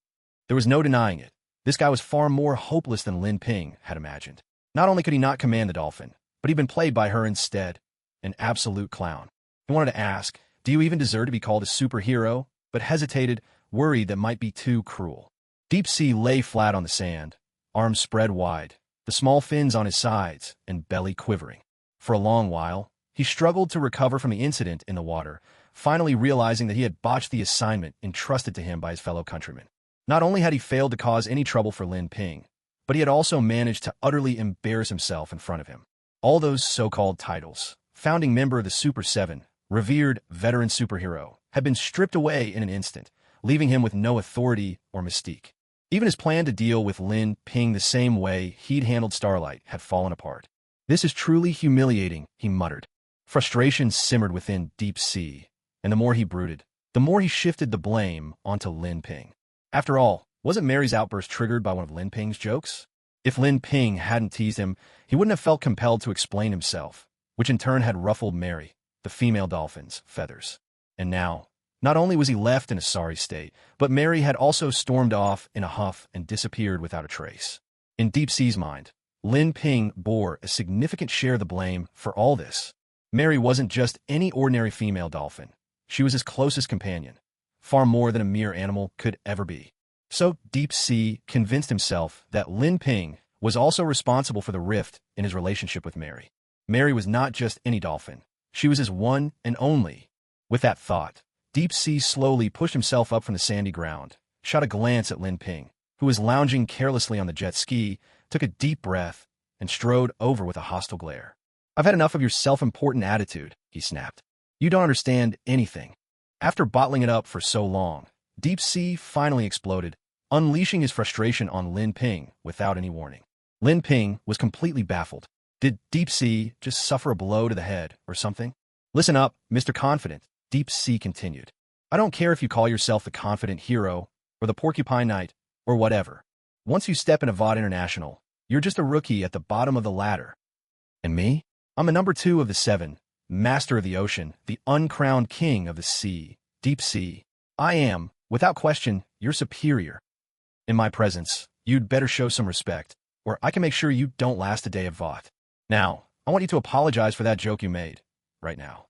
There was no denying it. This guy was far more hopeless than Lin Ping had imagined. Not only could he not command the dolphin, but he'd been played by her instead. An absolute clown. He wanted to ask, do you even deserve to be called a superhero? But hesitated, worried that might be too cruel. Deep Sea lay flat on the sand, arms spread wide, the small fins on his sides, and belly quivering. For a long while, he struggled to recover from the incident in the water, finally realizing that he had botched the assignment entrusted to him by his fellow countrymen. Not only had he failed to cause any trouble for Lin Ping, but he had also managed to utterly embarrass himself in front of him. All those so-called titles, founding member of the Super 7, revered veteran superhero, had been stripped away in an instant, leaving him with no authority or mystique. Even his plan to deal with Lin Ping the same way he'd handled Starlight had fallen apart. This is truly humiliating, he muttered. Frustration simmered within Deep Sea, and the more he brooded, the more he shifted the blame onto Lin Ping. After all, wasn't Mary's outburst triggered by one of Lin Ping's jokes? If Lin Ping hadn't teased him, he wouldn't have felt compelled to explain himself, which in turn had ruffled Mary, the female dolphin's, feathers. And now, not only was he left in a sorry state, but Mary had also stormed off in a huff and disappeared without a trace. In Deep Sea's mind, Lin Ping bore a significant share of the blame for all this. Mary wasn't just any ordinary female dolphin. She was his closest companion, far more than a mere animal could ever be. So Deep Sea convinced himself that Lin Ping was also responsible for the rift in his relationship with Mary. Mary was not just any dolphin. She was his one and only. With that thought, Deep Sea slowly pushed himself up from the sandy ground, shot a glance at Lin Ping, who was lounging carelessly on the jet ski, took a deep breath, and strode over with a hostile glare. I've had enough of your self-important attitude, he snapped. You don't understand anything. After bottling it up for so long, Deep Sea finally exploded, unleashing his frustration on Lin Ping without any warning. Lin Ping was completely baffled. Did Deep Sea just suffer a blow to the head or something? Listen up, Mr. Confident, Deep Sea continued. I don't care if you call yourself the Confident Hero or the Porcupine Knight or whatever. Once you step into VOD International, you're just a rookie at the bottom of the ladder. And me? I'm the number 2 of the 7, master of the ocean, the uncrowned king of the sea, Deep Sea. I am, without question, your superior. In my presence, you'd better show some respect, or I can make sure you don't last a day of VOD. Now, I want you to apologize for that joke you made, right now.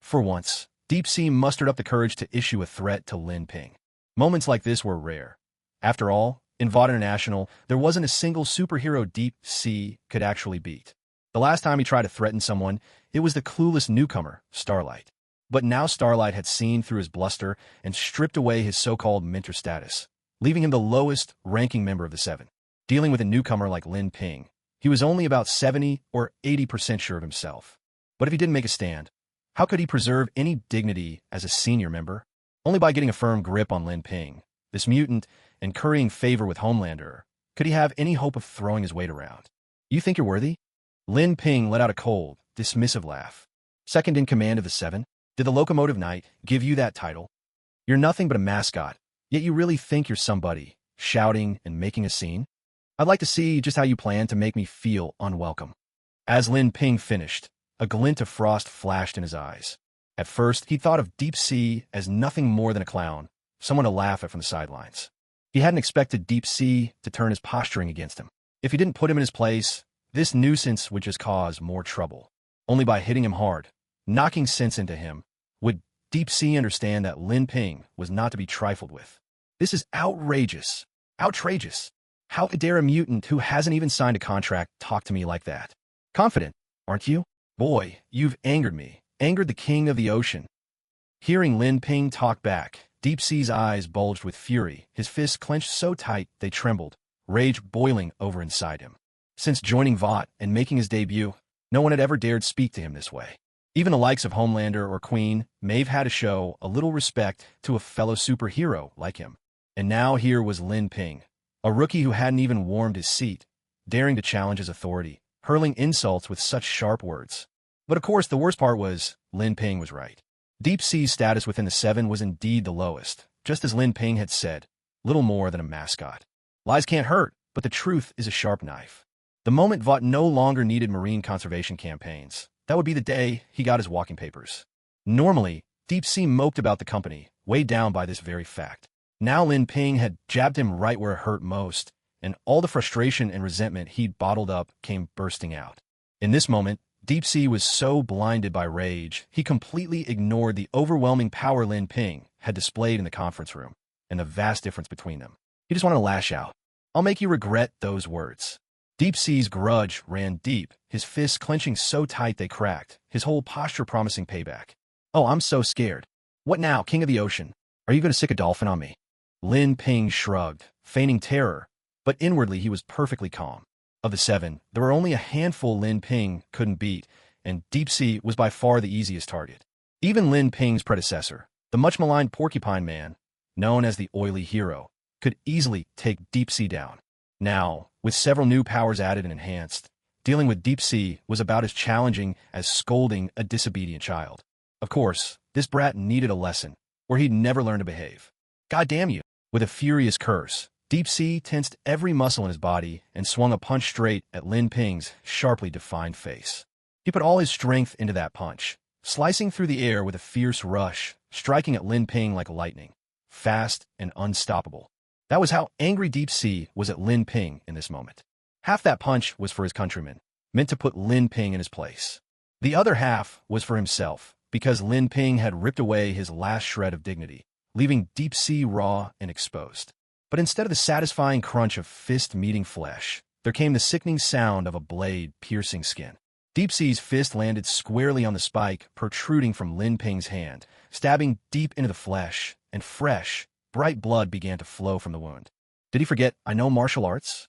For once, Deep Sea mustered up the courage to issue a threat to Lin Ping. Moments like this were rare. After all, in VOD International, there wasn't a single superhero Deep Sea could actually beat. The last time he tried to threaten someone, it was the clueless newcomer, Starlight. But now Starlight had seen through his bluster and stripped away his so-called mentor status, leaving him the lowest-ranking member of the 7. Dealing with a newcomer like Lin Ping, he was only about 70 or 80% sure of himself. But if he didn't make a stand, how could he preserve any dignity as a senior member? Only by getting a firm grip on Lin Ping, this mutant, and currying favor with Homelander, could he have any hope of throwing his weight around. You think you're worthy? Lin Ping let out a cold, dismissive laugh. Second in command of the 7? Did the Locomotive Knight give you that title? You're nothing but a mascot, yet you really think you're somebody, shouting and making a scene? I'd like to see just how you plan to make me feel unwelcome. As Lin Ping finished, a glint of frost flashed in his eyes. At first, he thought of Deep Sea as nothing more than a clown, someone to laugh at from the sidelines. He hadn't expected Deep Sea to turn his posturing against him. If he didn't put him in his place, this nuisance would just cause more trouble. Only by hitting him hard, knocking sense into him, would Deep Sea understand that Lin Ping was not to be trifled with. This is outrageous. Outrageous. How dare a mutant who hasn't even signed a contract talk to me like that? Confident, aren't you? Boy, you've angered me. Angered the king of the ocean. Hearing Lin Ping talk back, Deep Sea's eyes bulged with fury, his fists clenched so tight they trembled, rage boiling over inside him. Since joining Vought and making his debut, no one had ever dared speak to him this way. Even the likes of Homelander or Queen may have had to show a little respect to a fellow superhero like him. And now here was Lin Ping, a rookie who hadn't even warmed his seat, daring to challenge his authority, hurling insults with such sharp words. But of course, the worst part was, Lin Ping was right. Deep Sea's status within the Seven was indeed the lowest, just as Lin Ping had said, little more than a mascot. Lies can't hurt, but the truth is a sharp knife. The moment Vought no longer needed marine conservation campaigns, that would be the day he got his walking papers. Normally, Deep Sea moped about the company, weighed down by this very fact. Now Lin Ping had jabbed him right where it hurt most, and all the frustration and resentment he'd bottled up came bursting out. In this moment, Deep Sea was so blinded by rage, he completely ignored the overwhelming power Lin Ping had displayed in the conference room, and the vast difference between them. He just wanted to lash out. I'll make you regret those words. Deep Sea's grudge ran deep, his fists clenching so tight they cracked, his whole posture promising payback. Oh, I'm so scared. What now, King of the Ocean? Are you going to sick a dolphin on me? Lin Ping shrugged, feigning terror, but inwardly he was perfectly calm. Of the Seven, there were only a handful Lin Ping couldn't beat, and Deep Sea was by far the easiest target. Even Lin Ping's predecessor, the much-maligned Porcupine Man, known as the Oily Hero, could easily take Deep Sea down. Now, with several new powers added and enhanced, dealing with Deep Sea was about as challenging as scolding a disobedient child. Of course, this brat needed a lesson, or he'd never learn to behave. God damn you! With a furious curse, Deep Sea tensed every muscle in his body and swung a punch straight at Lin Ping's sharply defined face. He put all his strength into that punch, slicing through the air with a fierce rush, striking at Lin Ping like lightning, fast and unstoppable. That was how angry Deep Sea was at Lin Ping in this moment. Half that punch was for his countrymen, meant to put Lin Ping in his place. The other half was for himself, because Lin Ping had ripped away his last shred of dignity, leaving Deep Sea raw and exposed. But instead of the satisfying crunch of fist meeting flesh, there came the sickening sound of a blade piercing skin. Deep Sea's fist landed squarely on the spike protruding from Lin Ping's hand, stabbing deep into the flesh, and fresh, bright blood began to flow from the wound. Did he forget, I know martial arts?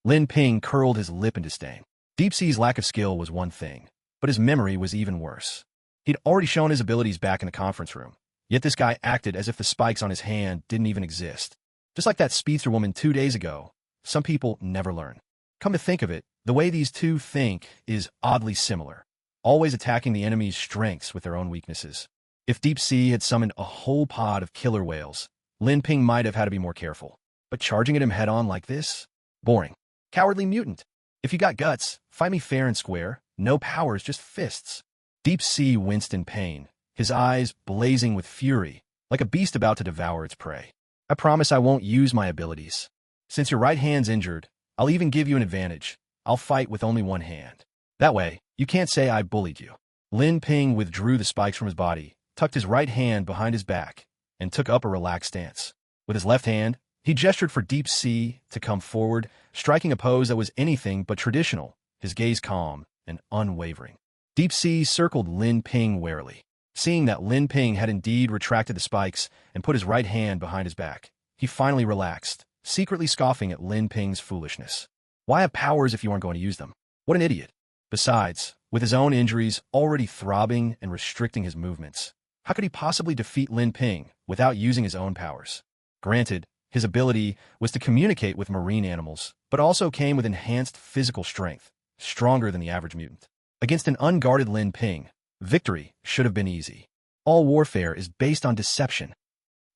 Lin Ping curled his lip in disdain. Deep Sea's lack of skill was one thing, but his memory was even worse. He'd already shown his abilities back in the conference room, yet this guy acted as if the spikes on his hand didn't even exist. Just like that speedster woman 2 days ago, some people never learn. Come to think of it, the way these two think is oddly similar, always attacking the enemy's strengths with their own weaknesses. If Deep Sea had summoned a whole pod of killer whales, Lin Ping might have had to be more careful. But charging at him head-on like this? Boring. Cowardly mutant. If you got guts, fight me fair and square. No powers, just fists. Deep Sea winced in pain, his eyes blazing with fury, like a beast about to devour its prey. I promise I won't use my abilities. Since your right hand's injured, I'll even give you an advantage. I'll fight with only one hand. That way, you can't say I bullied you. Lin Ping withdrew the spikes from his body, tucked his right hand behind his back, and took up a relaxed stance. With his left hand, he gestured for Deep Sea to come forward, striking a pose that was anything but traditional, his gaze calm and unwavering. Deep Sea circled Lin Ping warily. Seeing that Lin Ping had indeed retracted the spikes and put his right hand behind his back, he finally relaxed, secretly scoffing at Lin Ping's foolishness. Why have powers if you aren't going to use them? What an idiot. Besides, with his own injuries already throbbing and restricting his movements, how could he possibly defeat Lin Ping without using his own powers? Granted, his ability was to communicate with marine animals, but also came with enhanced physical strength, stronger than the average mutant. Against an unguarded Lin Ping, victory should have been easy. All warfare is based on deception.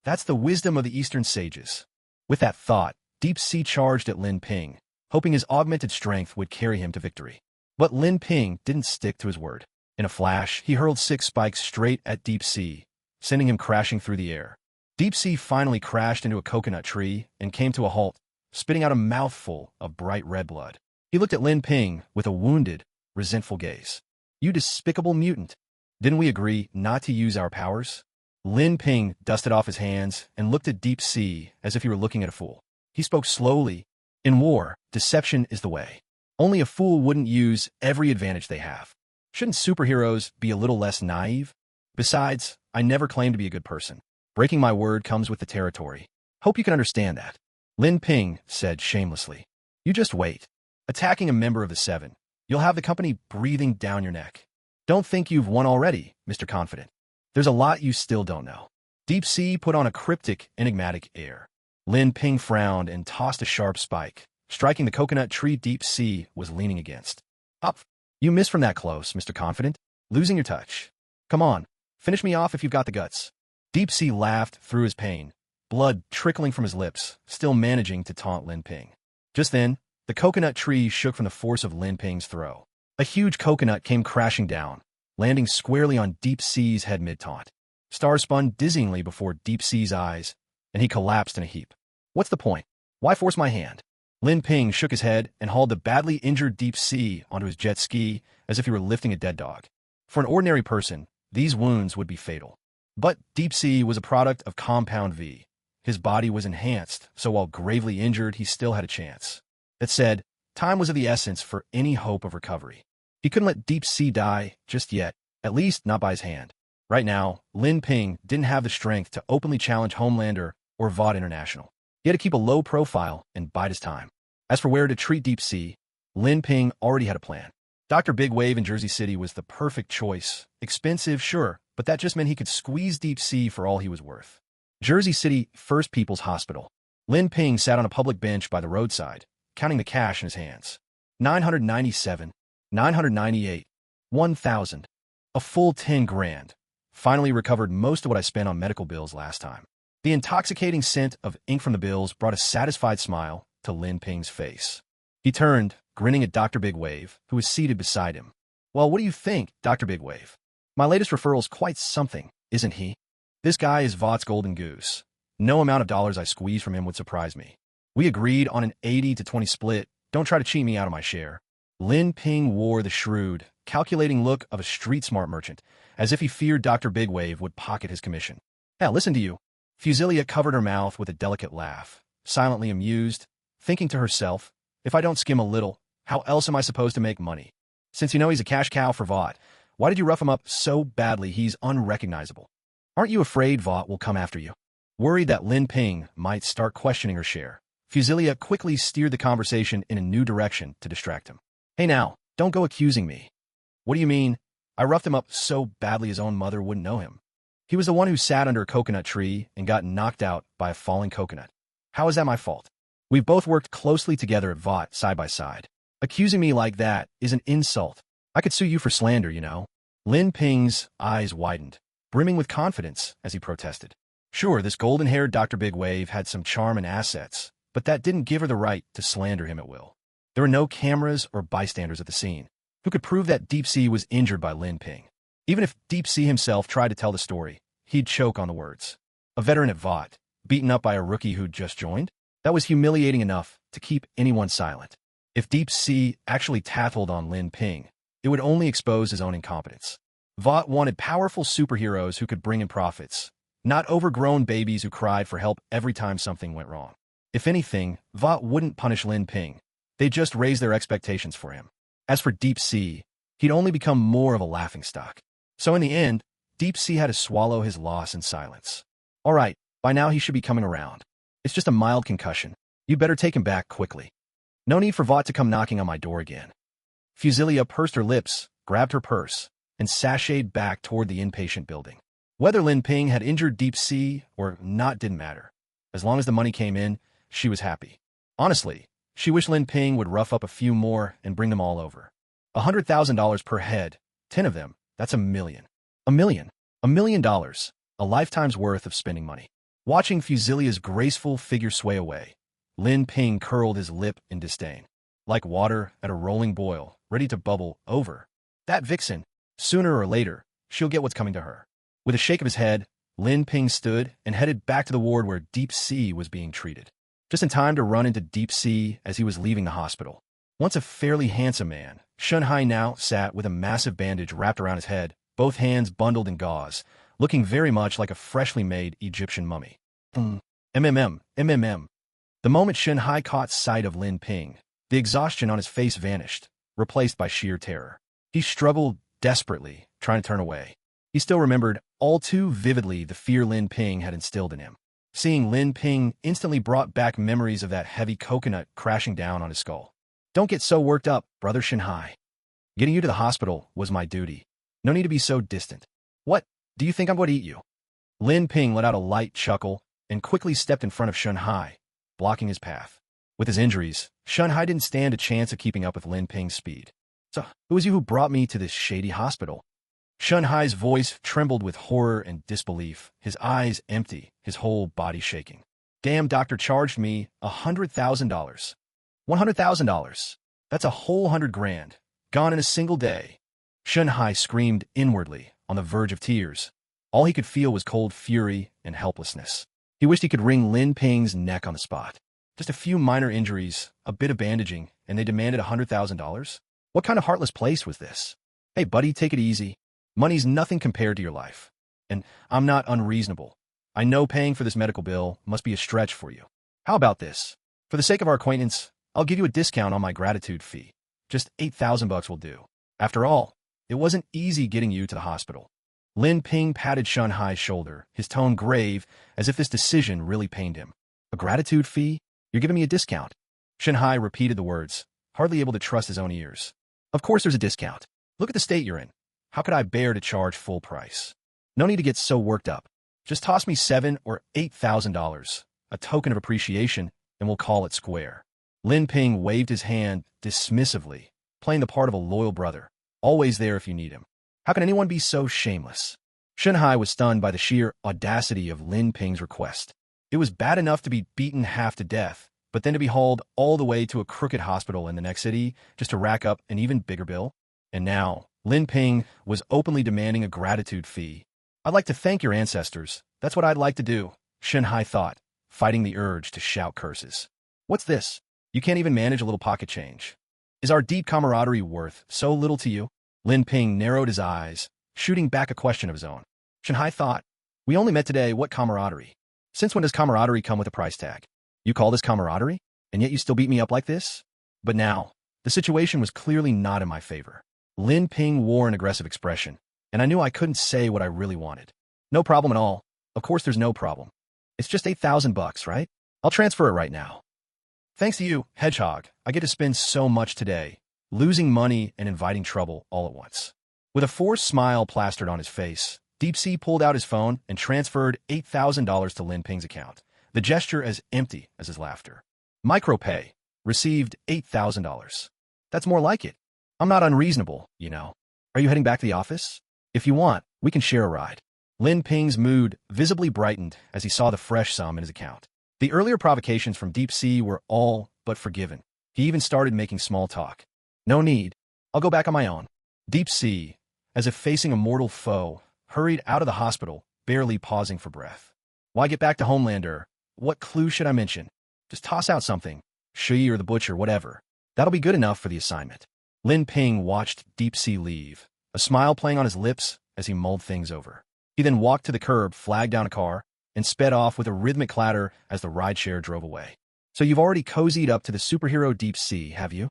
That's the wisdom of the Eastern sages. With that thought, Deep Sea charged at Lin Ping, hoping his augmented strength would carry him to victory. But Lin Ping didn't stick to his word. In a flash, he hurled 6 spikes straight at Deep Sea, sending him crashing through the air. Deep Sea finally crashed into a coconut tree and came to a halt, spitting out a mouthful of bright red blood. He looked at Lin Ping with a wounded, resentful gaze. You despicable mutant. Didn't we agree not to use our powers? Lin Ping dusted off his hands and looked at Deep Sea as if he were looking at a fool. He spoke slowly. In war, deception is the way. Only a fool wouldn't use every advantage they have. Shouldn't superheroes be a little less naive? Besides, I never claimed to be a good person. Breaking my word comes with the territory. Hope you can understand that. Lin Ping said shamelessly. You just wait. Attacking a member of the Seven. You'll have the company breathing down your neck. Don't think you've won already, Mr. Confident. There's a lot you still don't know. Deep Sea put on a cryptic, enigmatic air. Lin Ping frowned and tossed a sharp spike, striking the coconut tree Deep Sea was leaning against. Up! You missed from that close, Mr. Confident. Losing your touch. Come on, finish me off if you've got the guts. Deep Sea laughed through his pain, blood trickling from his lips, still managing to taunt Lin Ping. Just then, the coconut tree shook from the force of Lin Ping's throw. A huge coconut came crashing down, landing squarely on Deep Sea's head mid-taunt. Stars spun dizzyingly before Deep Sea's eyes, and he collapsed in a heap. What's the point? Why force my hand? Lin Ping shook his head and hauled the badly injured Deep Sea onto his jet ski as if he were lifting a dead dog. For an ordinary person, these wounds would be fatal. But Deep Sea was a product of Compound V. His body was enhanced, so while gravely injured, he still had a chance. That said, time was of the essence for any hope of recovery. He couldn't let Deep Sea die just yet, at least not by his hand. Right now, Lin Ping didn't have the strength to openly challenge Homelander or VOD International. He had to keep a low profile and bide his time. As for where to treat Deep Sea, Lin Ping already had a plan. Dr. Big Wave in Jersey City was the perfect choice. Expensive, sure, but that just meant he could squeeze Deep Sea for all he was worth. Jersey City First People's Hospital. Lin Ping sat on a public bench by the roadside, counting the cash in his hands. 997, 998, 1,000. A full 10 grand. Finally recovered most of what I spent on medical bills last time. The intoxicating scent of ink from the bills brought a satisfied smile to Lin Ping's face. He turned, grinning at Dr. Big Wave, who was seated beside him. Well, what do you think, Dr. Big Wave? My latest referral's quite something, isn't he? This guy is Vought's golden goose. No amount of dollars I squeeze from him would surprise me. We agreed on an 80-20 split. Don't try to cheat me out of my share. Lin Ping wore the shrewd, calculating look of a street-smart merchant, as if he feared Dr. Big Wave would pocket his commission. Hell, listen to you. Fusilia covered her mouth with a delicate laugh, silently amused, thinking to herself, if I don't skim a little, how else am I supposed to make money? Since you know he's a cash cow for Vought, why did you rough him up so badly he's unrecognizable? Aren't you afraid Vought will come after you? Worried that Lin Ping might start questioning her share, Fusilia quickly steered the conversation in a new direction to distract him. Hey now, don't go accusing me. What do you mean? I roughed him up so badly his own mother wouldn't know him. He was the one who sat under a coconut tree and got knocked out by a falling coconut. How is that my fault? We've both worked closely together at Vought side by side. Accusing me like that is an insult. I could sue you for slander, you know. Lin Ping's eyes widened, brimming with confidence as he protested. Sure, this golden-haired Dr. Big Wave had some charm and assets, but that didn't give her the right to slander him at will. There were no cameras or bystanders at the scene who could prove that Deep Sea was injured by Lin Ping. Even if Deep Sea himself tried to tell the story, he'd choke on the words. A veteran at Vought, beaten up by a rookie who'd just joined? That was humiliating enough to keep anyone silent. If Deep Sea actually tattled on Lin Ping, it would only expose his own incompetence. Vought wanted powerful superheroes who could bring in profits, not overgrown babies who cried for help every time something went wrong. If anything, Vought wouldn't punish Lin Ping. They'd just raise their expectations for him. As for Deep Sea, he'd only become more of a laughingstock. So in the end, Deep Sea had to swallow his loss in silence. All right, by now he should be coming around. It's just a mild concussion. You better take him back quickly. No need for Vought to come knocking on my door again. Fusilia pursed her lips, grabbed her purse, and sashayed back toward the inpatient building. Whether Lin Ping had injured Deep Sea or not didn't matter. As long as the money came in, she was happy. Honestly, she wished Lin Ping would rough up a few more and bring them all over. $100,000 per head, 10 of them, that's $1 million. $1 million. $1 million. A lifetime's worth of spending money. Watching Fusilia's graceful figure sway away, Lin Ping curled his lip in disdain. Like water at a rolling boil, ready to bubble over. That vixen, sooner or later, she'll get what's coming to her. With a shake of his head, Lin Ping stood and headed back to the ward where Deep Sea was being treated. Just in time to run into Deep Sea as he was leaving the hospital. Once a fairly handsome man, Shunhai now sat with a massive bandage wrapped around his head, both hands bundled in gauze, looking very much like a freshly made Egyptian mummy. MMM. The moment Shenhai caught sight of Lin Ping, the exhaustion on his face vanished, replaced by sheer terror. He struggled desperately, trying to turn away. He still remembered all too vividly the fear Lin Ping had instilled in him. Seeing Lin Ping instantly brought back memories of that heavy coconut crashing down on his skull. Don't get so worked up, brother Shenhai. Getting you to the hospital was my duty. No need to be so distant. What? Do you think I'm going to eat you? Lin Ping let out a light chuckle and quickly stepped in front of Shenhai, blocking his path. With his injuries, Shenhai didn't stand a chance of keeping up with Lin Ping's speed. So, it was you who brought me to this shady hospital. Shenhai's voice trembled with horror and disbelief, his eyes empty, his whole body shaking. Damn, doctor charged me $100,000. $100,000. That's a whole $100,000, gone in a single day. Shenhai screamed inwardly, on the verge of tears. All he could feel was cold fury and helplessness. He wished he could wring Lin Ping's neck on the spot. Just a few minor injuries, a bit of bandaging, and they demanded $100,000? What kind of heartless place was this? Hey, buddy, take it easy. Money's nothing compared to your life. And I'm not unreasonable. I know paying for this medical bill must be a stretch for you. How about this? For the sake of our acquaintance, I'll give you a discount on my gratitude fee. Just $8,000 will do. After all, it wasn't easy getting you to the hospital. Lin Ping patted Shenhai's shoulder, his tone grave, as if this decision really pained him. A gratitude fee? You're giving me a discount. Shenhai repeated the words, hardly able to trust his own ears. Of course there's a discount. Look at the state you're in. How could I bear to charge full price? No need to get so worked up. Just toss me $7,000 or $8,000, a token of appreciation, and we'll call it square. Lin Ping waved his hand dismissively, playing the part of a loyal brother, always there if you need him. How can anyone be so shameless? Shenhai was stunned by the sheer audacity of Lin Ping's request. It was bad enough to be beaten half to death, but then to be hauled all the way to a crooked hospital in the next city just to rack up an even bigger bill. And now, Lin Ping was openly demanding a gratitude fee. I'd like to thank your ancestors. That's what I'd like to do, Shenhai thought, fighting the urge to shout curses. What's this? You can't even manage a little pocket change. Is our deep camaraderie worth so little to you? Lin Ping narrowed his eyes, shooting back a question of his own. Shenhai thought, we only met today, what camaraderie? Since when does camaraderie come with a price tag? You call this camaraderie? And yet you still beat me up like this? But now, the situation was clearly not in my favor. Lin Ping wore an aggressive expression, and I knew I couldn't say what I really wanted. No problem at all. Of course there's no problem. It's just $8,000, right? I'll transfer it right now. Thanks to you, Hedgehog, I get to spend so much today, losing money and inviting trouble all at once. With a forced smile plastered on his face, Deep Sea pulled out his phone and transferred $8,000 to Lin Ping's account, the gesture as empty as his laughter. Micropay received $8,000. That's more like it. I'm not unreasonable, you know. Are you heading back to the office? If you want, we can share a ride. Lin Ping's mood visibly brightened as he saw the fresh sum in his account. The earlier provocations from Deep Sea were all but forgiven. He even started making small talk. No need. I'll go back on my own. Deep Sea, as if facing a mortal foe, hurried out of the hospital, barely pausing for breath. Why get back to Homelander? What clue should I mention? Just toss out something. She or the butcher, whatever. That'll be good enough for the assignment. Lin Ping watched Deep Sea leave, a smile playing on his lips as he mulled things over. He then walked to the curb, flagged down a car, and sped off with a rhythmic clatter as the rideshare drove away. So you've already cozied up to the superhero Deep Sea, have you?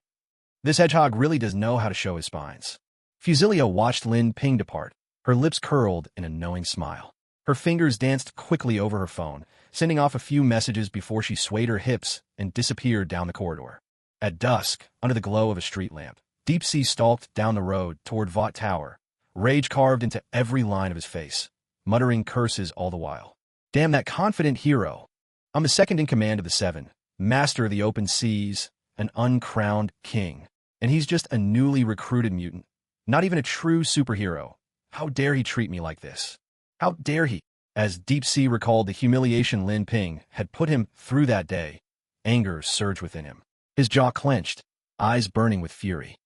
This hedgehog really does know how to show his spines. Fusilio watched Lin Ping depart, her lips curled in a knowing smile. Her fingers danced quickly over her phone, sending off a few messages before she swayed her hips and disappeared down the corridor. At dusk, under the glow of a street lamp, Deep Sea stalked down the road toward Vought Tower, rage carved into every line of his face, muttering curses all the while. Damn that confident hero. I'm the second in command of the Seven, master of the open seas, an uncrowned king. And he's just a newly recruited mutant, not even a true superhero. How dare he treat me like this? How dare he? As Deep Sea recalled the humiliation Lin Ping had put him through that day, anger surged within him. His jaw clenched, eyes burning with fury.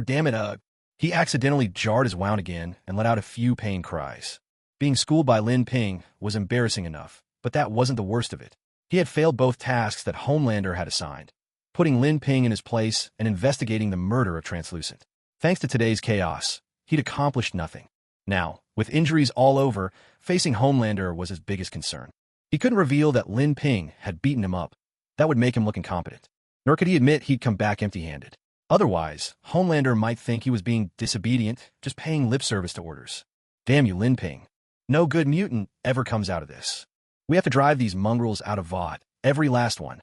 Damn it, He accidentally jarred his wound again and let out a few pain cries. Being schooled by Lin Ping was embarrassing enough, but that wasn't the worst of it. He had failed both tasks that Homelander had assigned, putting Lin Ping in his place and investigating the murder of Translucent. Thanks to today's chaos, he'd accomplished nothing. Now, With injuries all over, facing Homelander was his biggest concern. He couldn't reveal that Lin Ping had beaten him up. That would make him look incompetent. Nor could he admit he'd come back empty-handed. Otherwise, Homelander might think he was being disobedient, just paying lip service to orders. Damn you, Lin Ping. No good mutant ever comes out of this. We have to drive these mongrels out of Vought, every last one.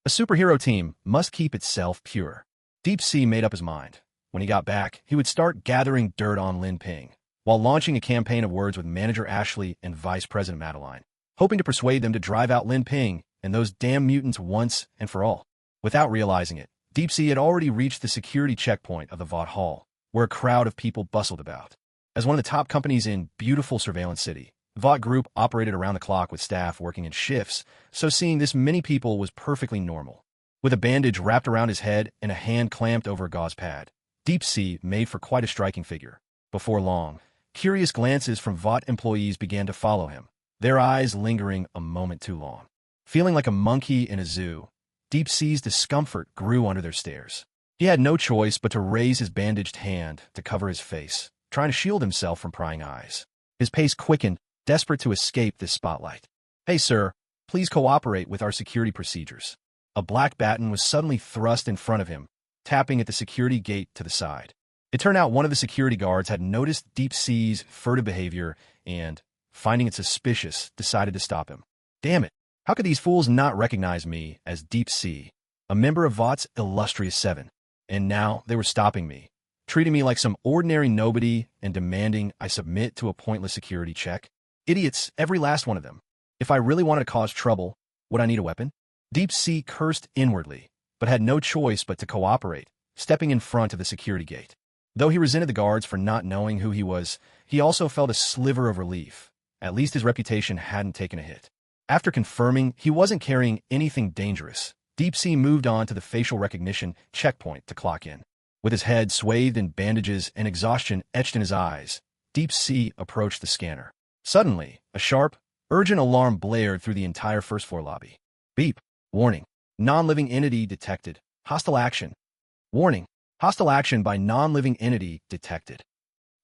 A superhero team must keep itself pure. Deep Sea made up his mind. When he got back, he would start gathering dirt on Lin Ping, while launching a campaign of words with manager Ashley and Vice President Madeline, hoping to persuade them to drive out Lin Ping and those damn mutants once and for all. Without realizing it, Deep Sea had already reached the security checkpoint of the Vought Hall, where a crowd of people bustled about. As one of the top companies in beautiful Surveillance City, the Vought Group operated around the clock with staff working in shifts, so seeing this many people was perfectly normal. With a bandage wrapped around his head and a hand clamped over a gauze pad, Deep Sea made for quite a striking figure. Before long, curious glances from Vought employees began to follow him, their eyes lingering a moment too long. Feeling like a monkey in a zoo, Deep Sea's discomfort grew under their stares. He had no choice but to raise his bandaged hand to cover his face, trying to shield himself from prying eyes. His pace quickened, desperate to escape this spotlight. "Hey, sir, please cooperate with our security procedures." A black baton was suddenly thrust in front of him, tapping at the security gate to the side. It turned out one of the security guards had noticed Deep Sea's furtive behavior and, finding it suspicious, decided to stop him. Damn it, how could these fools not recognize me as Deep Sea, a member of Vought's illustrious Seven? And now they were stopping me, treating me like some ordinary nobody and demanding I submit to a pointless security check. Idiots, every last one of them. If I really wanted to cause trouble, would I need a weapon? Deep Sea cursed inwardly, but had no choice but to cooperate, stepping in front of the security gate. Though he resented the guards for not knowing who he was, he also felt a sliver of relief. At least his reputation hadn't taken a hit. After confirming he wasn't carrying anything dangerous, Deep Sea moved on to the facial recognition checkpoint to clock in. With his head swathed in bandages and exhaustion etched in his eyes, Deep Sea approached the scanner. Suddenly, a sharp, urgent alarm blared through the entire first-floor lobby. Beep. Warning. Non-living entity detected. Hostile action. Warning. Hostile action by non-living entity detected.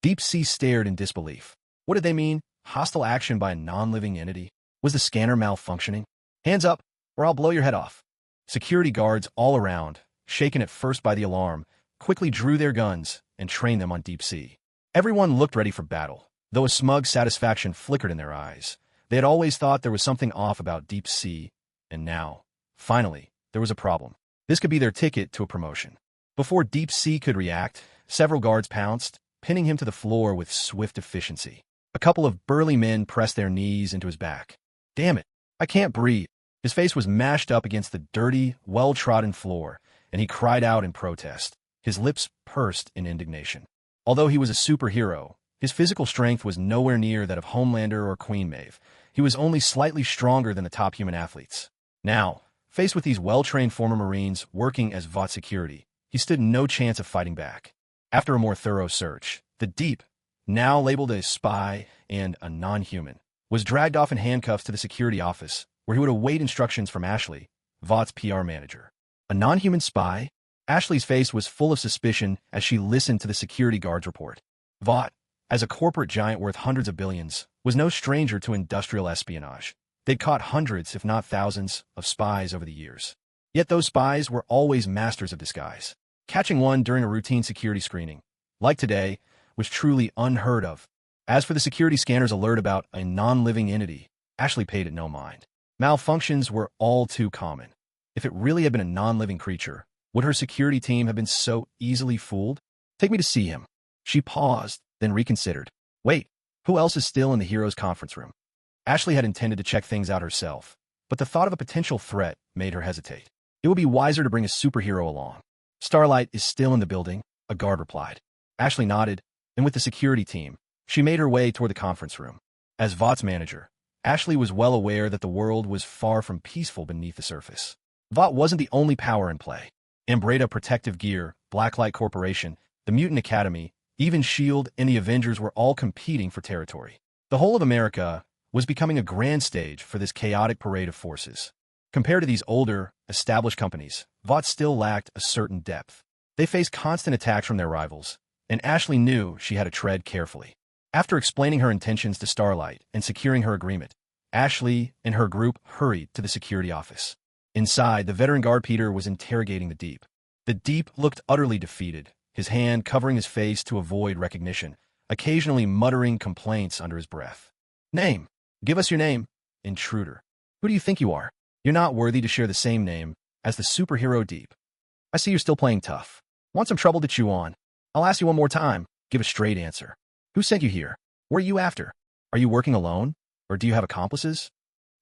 Deep Sea stared in disbelief. What did they mean? Hostile action by a non-living entity? Was the scanner malfunctioning? Hands up, or I'll blow your head off. Security guards all around, shaken at first by the alarm, quickly drew their guns and trained them on Deep Sea. Everyone looked ready for battle, though a smug satisfaction flickered in their eyes. They had always thought there was something off about Deep Sea, and now, finally, there was a problem. This could be their ticket to a promotion. Before Deep Sea could react, several guards pounced, pinning him to the floor with swift efficiency. A couple of burly men pressed their knees into his back. Damn it, I can't breathe. His face was mashed up against the dirty, well-trodden floor, and he cried out in protest. His lips pursed in indignation. Although he was a superhero, his physical strength was nowhere near that of Homelander or Queen Maeve. He was only slightly stronger than the top human athletes. Now, faced with these well-trained former Marines working as Vought security, he stood no chance of fighting back. After a more thorough search, the Deep, now labeled a spy and a non-human, was dragged off in handcuffs to the security office, where he would await instructions from Ashley, Vought's PR manager. A non-human spy? Ashley's face was full of suspicion as she listened to the security guard's report. Vought, as a corporate giant worth hundreds of billions, was no stranger to industrial espionage. They'd caught hundreds, if not thousands, of spies over the years. Yet those spies were always masters of disguise. Catching one during a routine security screening, like today, was truly unheard of. As for the security scanner's alert about a non-living entity, Ashley paid it no mind. Malfunctions were all too common. If it really had been a non-living creature, would her security team have been so easily fooled? Take me to see him. She paused, then reconsidered. Wait, who else is still in the hero's conference room? Ashley had intended to check things out herself, but the thought of a potential threat made her hesitate. It would be wiser to bring a superhero along. Starlight is still in the building, a guard replied. Ashley nodded, and with the security team, she made her way toward the conference room. As Vought's manager, Ashley was well aware that the world was far from peaceful beneath the surface. Vought wasn't the only power in play. Umbrella Protective Gear, Blacklight Corporation, the Mutant Academy, even S.H.I.E.L.D. and the Avengers were all competing for territory. The whole of America was becoming a grand stage for this chaotic parade of forces. Compared to these older, established companies, Vought still lacked a certain depth. They faced constant attacks from their rivals, and Ashley knew she had to tread carefully. After explaining her intentions to Starlight and securing her agreement, Ashley and her group hurried to the security office. Inside, the veteran guard Peter was interrogating the Deep. The Deep looked utterly defeated, his hand covering his face to avoid recognition, occasionally muttering complaints under his breath. Name. Give us your name. Intruder. Who do you think you are? You're not worthy to share the same name as the superhero Deep. I see you're still playing tough. Want some trouble to chew on? I'll ask you one more time. Give a straight answer. Who sent you here? What are you after? Are you working alone? Or do you have accomplices?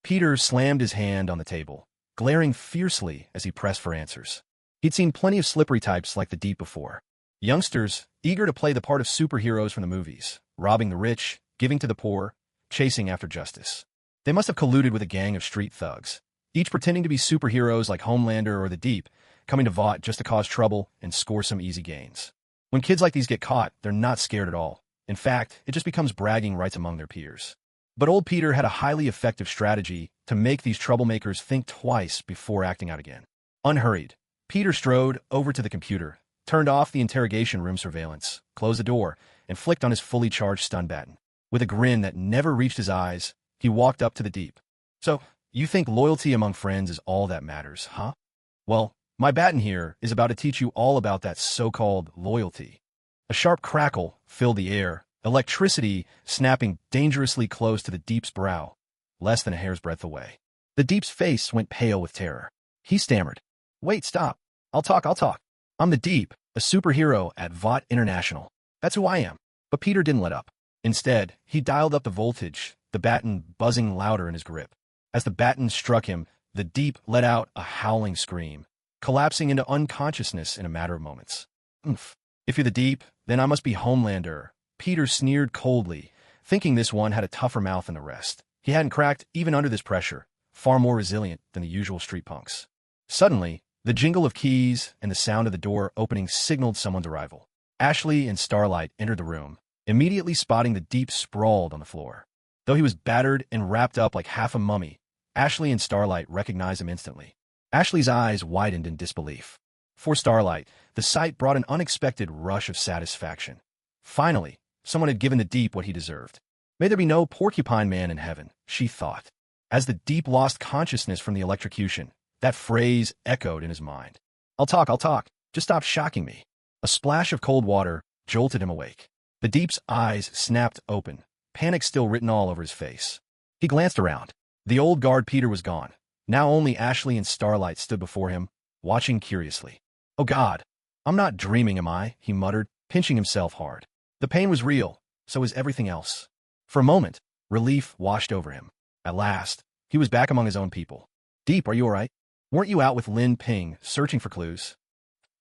Peter slammed his hand on the table, glaring fiercely as he pressed for answers. He'd seen plenty of slippery types like the Deep before. Youngsters, eager to play the part of superheroes from the movies, robbing the rich, giving to the poor, chasing after justice. They must have colluded with a gang of street thugs, each pretending to be superheroes like Homelander or the Deep, coming to Vought just to cause trouble and score some easy gains. When kids like these get caught, they're not scared at all. In fact, it just becomes bragging rights among their peers. But old Peter had a highly effective strategy to make these troublemakers think twice before acting out again. Unhurried, Peter strode over to the computer, turned off the interrogation room surveillance, closed the door, and flicked on his fully charged stun baton. With a grin that never reached his eyes, he walked up to the Deep. So, you think loyalty among friends is all that matters, huh? Well, my baton here is about to teach you all about that so-called loyalty. A sharp crackle filled the air, electricity snapping dangerously close to the Deep's brow, less than a hair's breadth away. The Deep's face went pale with terror. He stammered. Wait, stop. I'll talk. I'm the Deep, a superhero at Vought International. That's who I am. But Peter didn't let up. Instead, he dialed up the voltage, the baton buzzing louder in his grip. As the baton struck him, the Deep let out a howling scream, collapsing into unconsciousness in a matter of moments. Oomph. If you're the Deep, then I must be Homelander. Peter sneered coldly, thinking this one had a tougher mouth than the rest. He hadn't cracked even under this pressure, far more resilient than the usual street punks. Suddenly, the jingle of keys and the sound of the door opening signaled someone's arrival. Ashley and Starlight entered the room, immediately spotting the Deep sprawled on the floor. Though he was battered and wrapped up like half a mummy, Ashley and Starlight recognized him instantly. Ashley's eyes widened in disbelief. For Starlight, the sight brought an unexpected rush of satisfaction. Finally, someone had given the Deep what he deserved. May there be no Porcupine man in heaven, she thought. As the Deep lost consciousness from the electrocution, that phrase echoed in his mind. I'll talk. Just stop shocking me. A splash of cold water jolted him awake. The Deep's eyes snapped open, panic still written all over his face. He glanced around. The old guard Peter was gone. Now only Ashley and Starlight stood before him, watching curiously. Oh God, I'm not dreaming, am I? He muttered, pinching himself hard. The pain was real, so was everything else. For a moment, relief washed over him. At last, he was back among his own people. Deep, are you all right? Weren't you out with Lin Ping, searching for clues?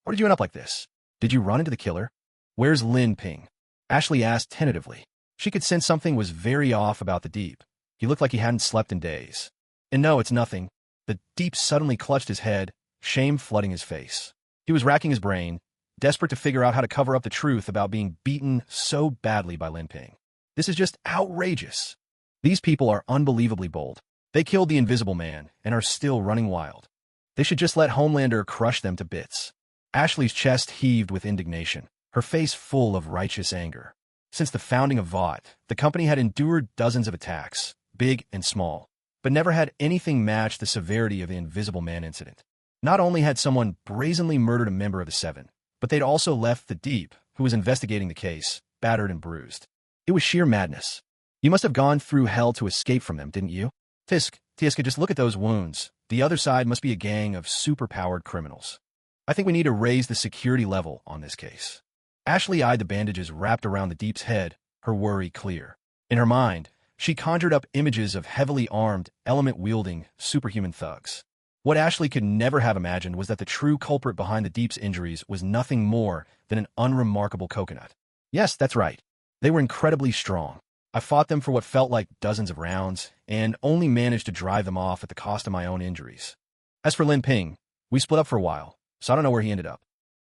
Or did you end up like this? Did you run into the killer? Where's Lin Ping? Ashley asked tentatively. She could sense something was very off about the Deep. He looked like he hadn't slept in days. And no, it's nothing. The Deep suddenly clutched his head, shame flooding his face. He was racking his brain, desperate to figure out how to cover up the truth about being beaten so badly by Lin Ping. This is just outrageous. These people are unbelievably bold. They killed the Invisible Man and are still running wild. They should just let Homelander crush them to bits. Ashley's chest heaved with indignation, her face full of righteous anger. Since the founding of Vought, the company had endured dozens of attacks, big and small, but never had anything match the severity of the Invisible Man incident. Not only had someone brazenly murdered a member of the Seven, but they'd also left the Deep, who was investigating the case, battered and bruised. It was sheer madness. You must have gone through hell to escape from them, didn't you? Tiska, just look at those wounds. The other side must be a gang of superpowered criminals. I think we need to raise the security level on this case. Ashley eyed the bandages wrapped around the Deep's head, her worry clear. In her mind, she conjured up images of heavily armed, element-wielding, superhuman thugs. What Ashley could never have imagined was that the true culprit behind the Deep's injuries was nothing more than an unremarkable coconut. Yes, that's right. They were incredibly strong. I fought them for what felt like dozens of rounds, and only managed to drive them off at the cost of my own injuries. As for Lin Ping, we split up for a while, so I don't know where he ended up.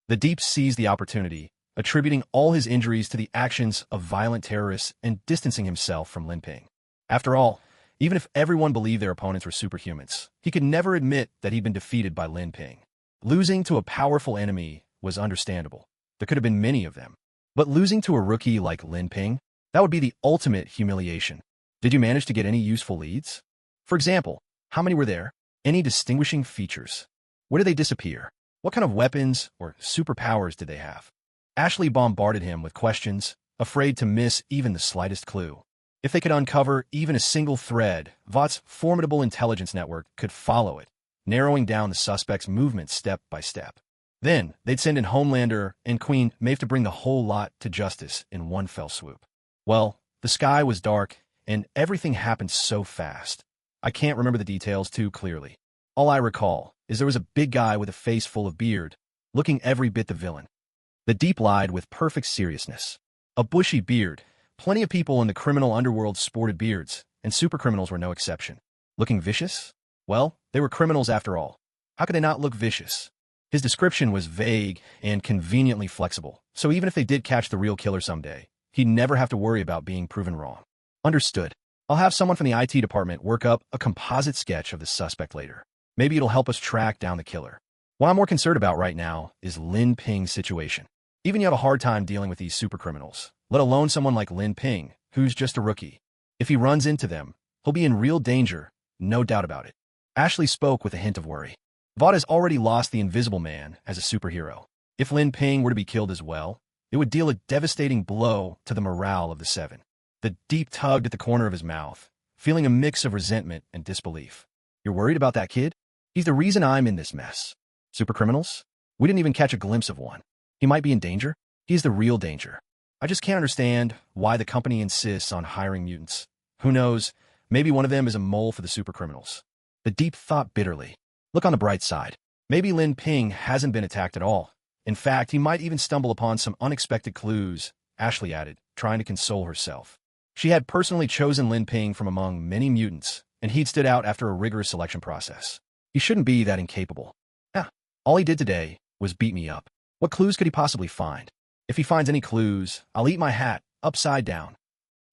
The Deep seized the opportunity, attributing all his injuries to the actions of violent terrorists and distancing himself from Lin Ping. After all, even if everyone believed their opponents were superhumans, he could never admit that he'd been defeated by Lin Ping. Losing to a powerful enemy was understandable. There could have been many of them. But losing to a rookie like Lin Ping? That would be the ultimate humiliation. Did you manage to get any useful leads? For example, how many were there? Any distinguishing features? Where did they disappear? What kind of weapons or superpowers did they have? Ashley bombarded him with questions, afraid to miss even the slightest clue. If they could uncover even a single thread, Vought's formidable intelligence network could follow it, narrowing down the suspect's movements step by step. Then, they'd send in Homelander and Queen Maeve to bring the whole lot to justice in one fell swoop. Well, the sky was dark, and everything happened so fast. I can't remember the details too clearly. All I recall is there was a big guy with a face full of beard, looking every bit the villain. The Deep lied with perfect seriousness. A bushy beard. Plenty of people in the criminal underworld sported beards, and supercriminals were no exception. Looking vicious? Well, they were criminals after all. How could they not look vicious? His description was vague and conveniently flexible, so even if they did catch the real killer someday, he'd never have to worry about being proven wrong. Understood. I'll have someone from the IT department work up a composite sketch of the suspect later. Maybe it'll help us track down the killer. What I'm more concerned about right now is Lin Ping's situation. Even you have a hard time dealing with these supercriminals, let alone someone like Lin Ping, who's just a rookie. If he runs into them, he'll be in real danger, no doubt about it. Ashley spoke with a hint of worry. Vought has already lost the Invisible Man as a superhero. If Lin Ping were to be killed as well, it would deal a devastating blow to the morale of the Seven. The Deep tugged at the corner of his mouth, feeling a mix of resentment and disbelief. You're worried about that kid? He's the reason I'm in this mess. Supercriminals? We didn't even catch a glimpse of one. He might be in danger. He's the real danger. I just can't understand why the company insists on hiring mutants. Who knows, maybe one of them is a mole for the supercriminals. The Deep thought bitterly. Look on the bright side. Maybe Lin Ping hasn't been attacked at all. In fact, he might even stumble upon some unexpected clues, Ashley added, trying to console herself. She had personally chosen Lin Ping from among many mutants, and he'd stood out after a rigorous selection process. He shouldn't be that incapable. All he did today was beat me up. What clues could he possibly find? If he finds any clues, I'll eat my hat, upside down.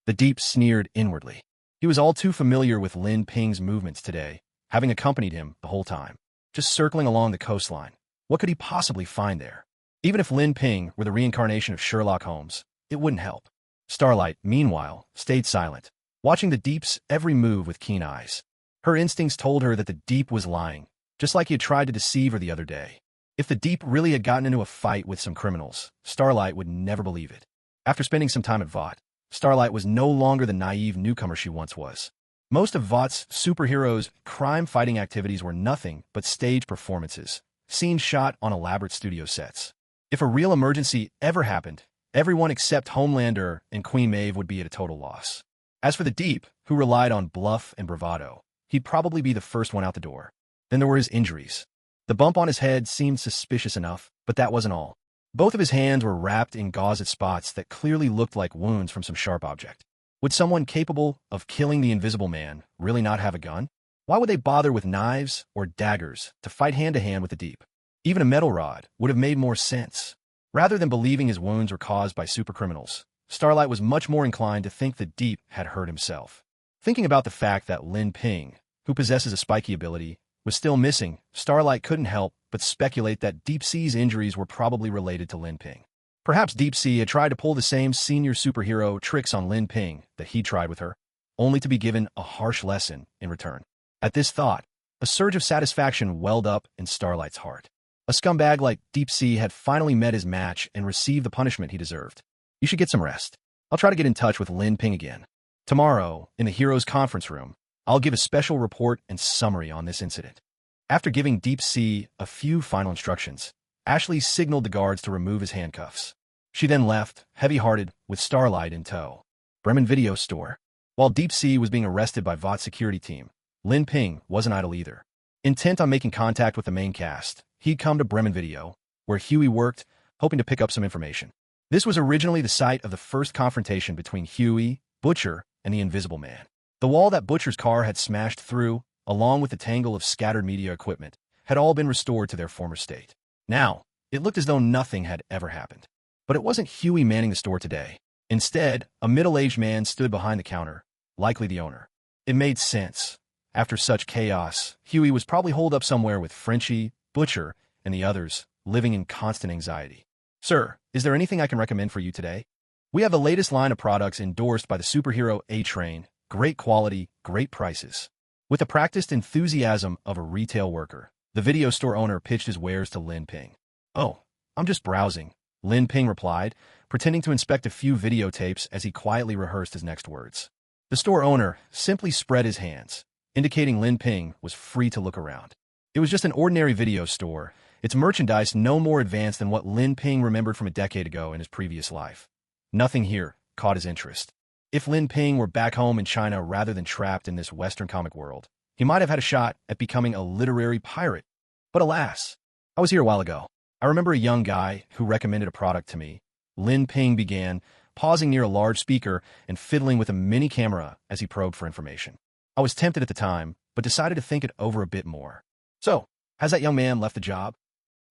The Deep sneered inwardly. He was all too familiar with Lin Ping's movements today, having accompanied him the whole time, just circling along the coastline. What could he possibly find there? Even if Lin Ping were the reincarnation of Sherlock Holmes, it wouldn't help. Starlight, meanwhile, stayed silent, watching the Deep's every move with keen eyes. Her instincts told her that the Deep was lying, just like he had tried to deceive her the other day. If the Deep really had gotten into a fight with some criminals, Starlight would never believe it. After spending some time at Vought, Starlight was no longer the naive newcomer she once was. Most of Vought's superheroes' crime-fighting activities were nothing but stage performances, scenes shot on elaborate studio sets. If a real emergency ever happened, everyone except Homelander and Queen Maeve would be at a total loss. As for the Deep, who relied on bluff and bravado, he'd probably be the first one out the door. Then there were his injuries. The bump on his head seemed suspicious enough, but that wasn't all. Both of his hands were wrapped in gauze at spots that clearly looked like wounds from some sharp object. Would someone capable of killing the Invisible Man really not have a gun? Why would they bother with knives or daggers to fight hand-to-hand with the Deep? Even a metal rod would have made more sense. Rather than believing his wounds were caused by supercriminals, Starlight was much more inclined to think the Deep had hurt himself. Thinking about the fact that Lin Ping, who possesses a spiky ability, was still missing, Starlight couldn't help but speculate that Deep Sea's injuries were probably related to Lin Ping. Perhaps Deep Sea had tried to pull the same senior superhero tricks on Lin Ping that he tried with her, only to be given a harsh lesson in return. At this thought, a surge of satisfaction welled up in Starlight's heart. A scumbag like Deep Sea had finally met his match and received the punishment he deserved. You should get some rest. I'll try to get in touch with Lin Ping again. Tomorrow, in the Heroes Conference Room, I'll give a special report and summary on this incident. After giving Deep Sea a few final instructions, Ashley signaled the guards to remove his handcuffs. She then left, heavy-hearted, with Starlight in tow. Bremen Video Store. While Deep Sea was being arrested by Vought's security team, Lin Ping wasn't idle either. Intent on making contact with the main cast, he'd come to Bremen Video, where Huey worked, hoping to pick up some information. This was originally the site of the first confrontation between Huey, Butcher, and the Invisible Man. The wall that Butcher's car had smashed through, along with the tangle of scattered media equipment, had all been restored to their former state. Now, it looked as though nothing had ever happened. But it wasn't Huey manning the store today. Instead, a middle-aged man stood behind the counter, likely the owner. It made sense. After such chaos, Huey was probably holed up somewhere with Frenchie, Butcher, and the others, living in constant anxiety. "Sir, is there anything I can recommend for you today?" We have the latest line of products endorsed by the superhero A-Train. Great quality, great prices. With the practiced enthusiasm of a retail worker, the video store owner pitched his wares to Lin Ping. "Oh, I'm just browsing," Lin Ping replied, pretending to inspect a few videotapes as he quietly rehearsed his next words. The store owner simply spread his hands, indicating Lin Ping was free to look around. It was just an ordinary video store, its merchandise no more advanced than what Lin Ping remembered from a decade ago in his previous life. Nothing here caught his interest. If Lin Ping were back home in China rather than trapped in this Western comic world, he might have had a shot at becoming a literary pirate. But alas, I was here a while ago. I remember a young guy who recommended a product to me. Lin Ping began, pausing near a large speaker and fiddling with a mini camera as he probed for information. I was tempted at the time, but decided to think it over a bit more. "So, has that young man left the job?"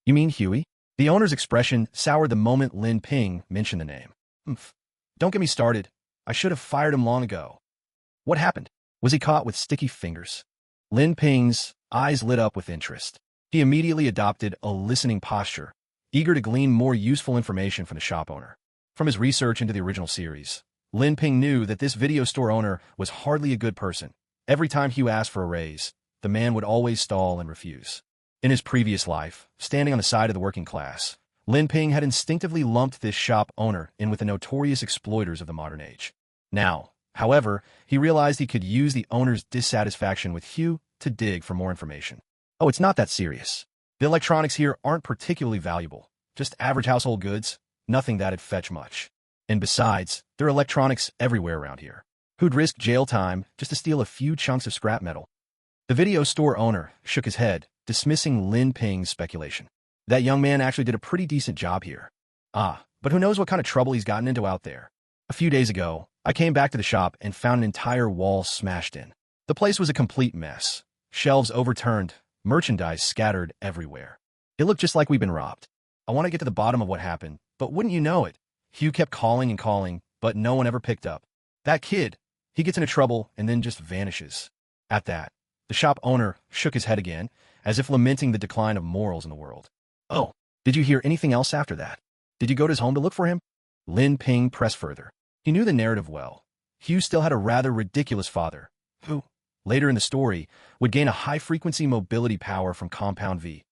"You mean Huey?" The owner's expression soured the moment Lin Ping mentioned the name. "Humph. Don't get me started. I should have fired him long ago." "What happened? Was he caught with sticky fingers?" Lin Ping's eyes lit up with interest. He immediately adopted a listening posture, eager to glean more useful information from the shop owner. From his research into the original series, Lin Ping knew that this video store owner was hardly a good person. Every time Hugh asked for a raise, the man would always stall and refuse. In his previous life, standing on the side of the working class, Lin Ping had instinctively lumped this shop owner in with the notorious exploiters of the modern age. Now, however, he realized he could use the owner's dissatisfaction with Hugh to dig for more information. "Oh, it's not that serious. The electronics here aren't particularly valuable. Just average household goods, nothing that'd fetch much. And besides, there are electronics everywhere around here. Who'd risk jail time just to steal a few chunks of scrap metal?" The video store owner shook his head, dismissing Lin Ping's speculation. "That young man actually did a pretty decent job here. But who knows what kind of trouble he's gotten into out there. A few days ago, I came back to the shop and found an entire wall smashed in. The place was a complete mess. Shelves overturned, merchandise scattered everywhere. It looked just like we'd been robbed. I want to get to the bottom of what happened, but wouldn't you know it, Hugh kept calling and calling, but no one ever picked up. That kid, he gets into trouble and then just vanishes." At that, the shop owner shook his head again, as if lamenting the decline of morals in the world. "Oh, did you hear anything else after that? Did you go to his home to look for him?" Lin Ping pressed further. He knew the narrative well. Hugh still had a rather ridiculous father, who, later in the story, would gain a high-frequency mobility power from Compound V,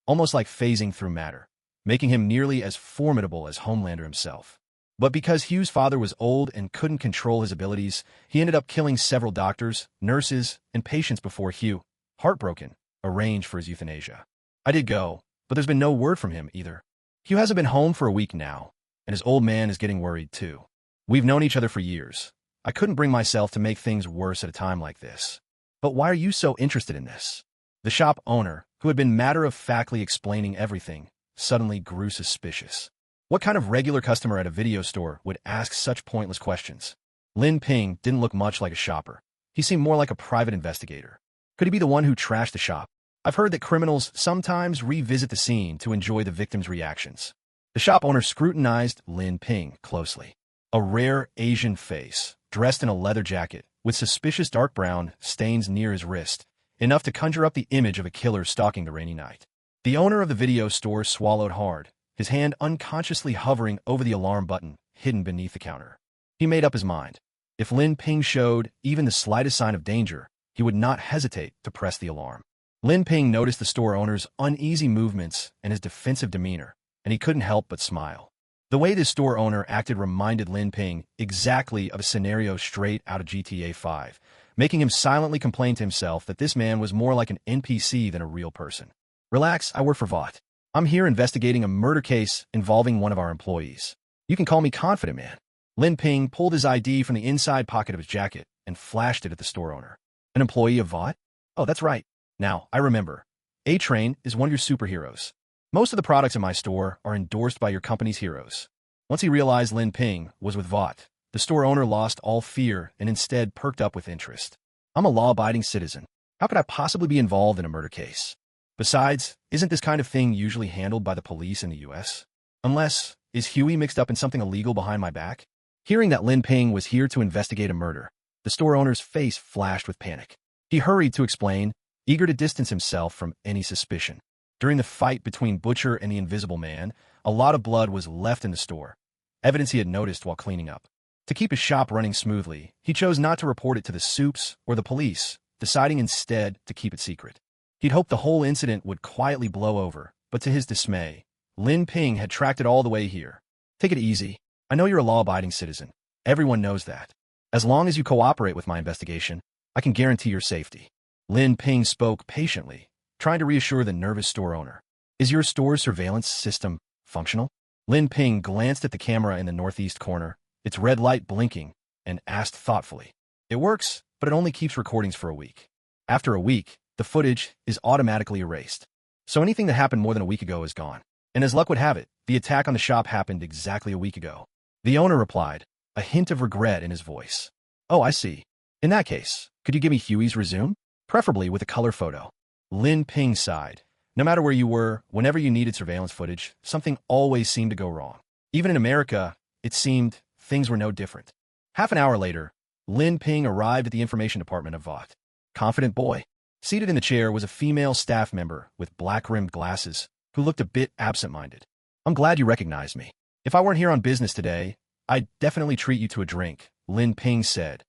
almost like phasing through matter, making him nearly as formidable as Homelander himself. But because Hugh's father was old and couldn't control his abilities, he ended up killing several doctors, nurses, and patients before Hugh, heartbroken, arranged for his euthanasia. I did go, but there's been no word from him either. Hugh hasn't been home for a week now, and his old man is getting worried too. We've known each other for years. I couldn't bring myself to make things worse at a time like this. But why are you so interested in this?" The shop owner, who had been matter-of-factly explaining everything, suddenly grew suspicious. What kind of regular customer at a video store would ask such pointless questions? Lin Ping didn't look much like a shopper. He seemed more like a private investigator. Could he be the one who trashed the shop? I've heard that criminals sometimes revisit the scene to enjoy the victim's reactions. The shop owner scrutinized Lin Ping closely. A rare Asian face, dressed in a leather jacket, with suspicious dark brown stains near his wrist, enough to conjure up the image of a killer stalking the rainy night. The owner of the video store swallowed hard, his hand unconsciously hovering over the alarm button hidden beneath the counter. He made up his mind. If Lin Ping showed even the slightest sign of danger, he would not hesitate to press the alarm. Lin Ping noticed the store owner's uneasy movements and his defensive demeanor, and he couldn't help but smile. The way this store owner acted reminded Lin Ping exactly of a scenario straight out of GTA 5, making him silently complain to himself that this man was more like an NPC than a real person. "Relax, I work for Vought. I'm here investigating a murder case involving one of our employees. You can call me Confident Man." Lin Ping pulled his ID from the inside pocket of his jacket and flashed it at the store owner. "An employee of Vought? Oh, that's right. Now, I remember. A-Train is one of your superheroes. Most of the products in my store are endorsed by your company's heroes." Once he realized Lin Ping was with Vought, the store owner lost all fear and instead perked up with interest. "I'm a law-abiding citizen. How could I possibly be involved in a murder case? Besides, isn't this kind of thing usually handled by the police in the U.S.? Unless, is Huey mixed up in something illegal behind my back?" Hearing that Lin Ping was here to investigate a murder, the store owner's face flashed with panic. He hurried to explain, eager to distance himself from any suspicion. During the fight between Butcher and the Invisible Man, a lot of blood was left in the store. evidence he had noticed while cleaning up. To keep his shop running smoothly, he chose not to report it to the soups or the police, deciding instead to keep it secret. He'd hoped the whole incident would quietly blow over, but to his dismay, Lin Ping had tracked it all the way here. Take it easy. I know you're a law-abiding citizen. Everyone knows that. As long as you cooperate with my investigation, I can guarantee your safety. Lin Ping spoke patiently, trying to reassure the nervous store owner. Is your store's surveillance system functional? Lin Ping glanced at the camera in the northeast corner, its red light blinking, and asked thoughtfully. It works, but it only keeps recordings for a week. After a week, the footage is automatically erased. So anything that happened more than a week ago is gone. And as luck would have it, the attack on the shop happened exactly a week ago. The owner replied, a hint of regret in his voice. Oh, I see. In that case, could you give me Huey's resume? Preferably with a color photo. Lin Ping sighed. No matter where you were, whenever you needed surveillance footage, something always seemed to go wrong. Even in America, it seemed things were no different. Half an hour later, Lin Ping arrived at the information department of VOT. Confident boy. Seated in the chair was a female staff member with black-rimmed glasses who looked a bit absent-minded. I'm glad you recognized me. If I weren't here on business today, I'd definitely treat you to a drink, Lin Ping said,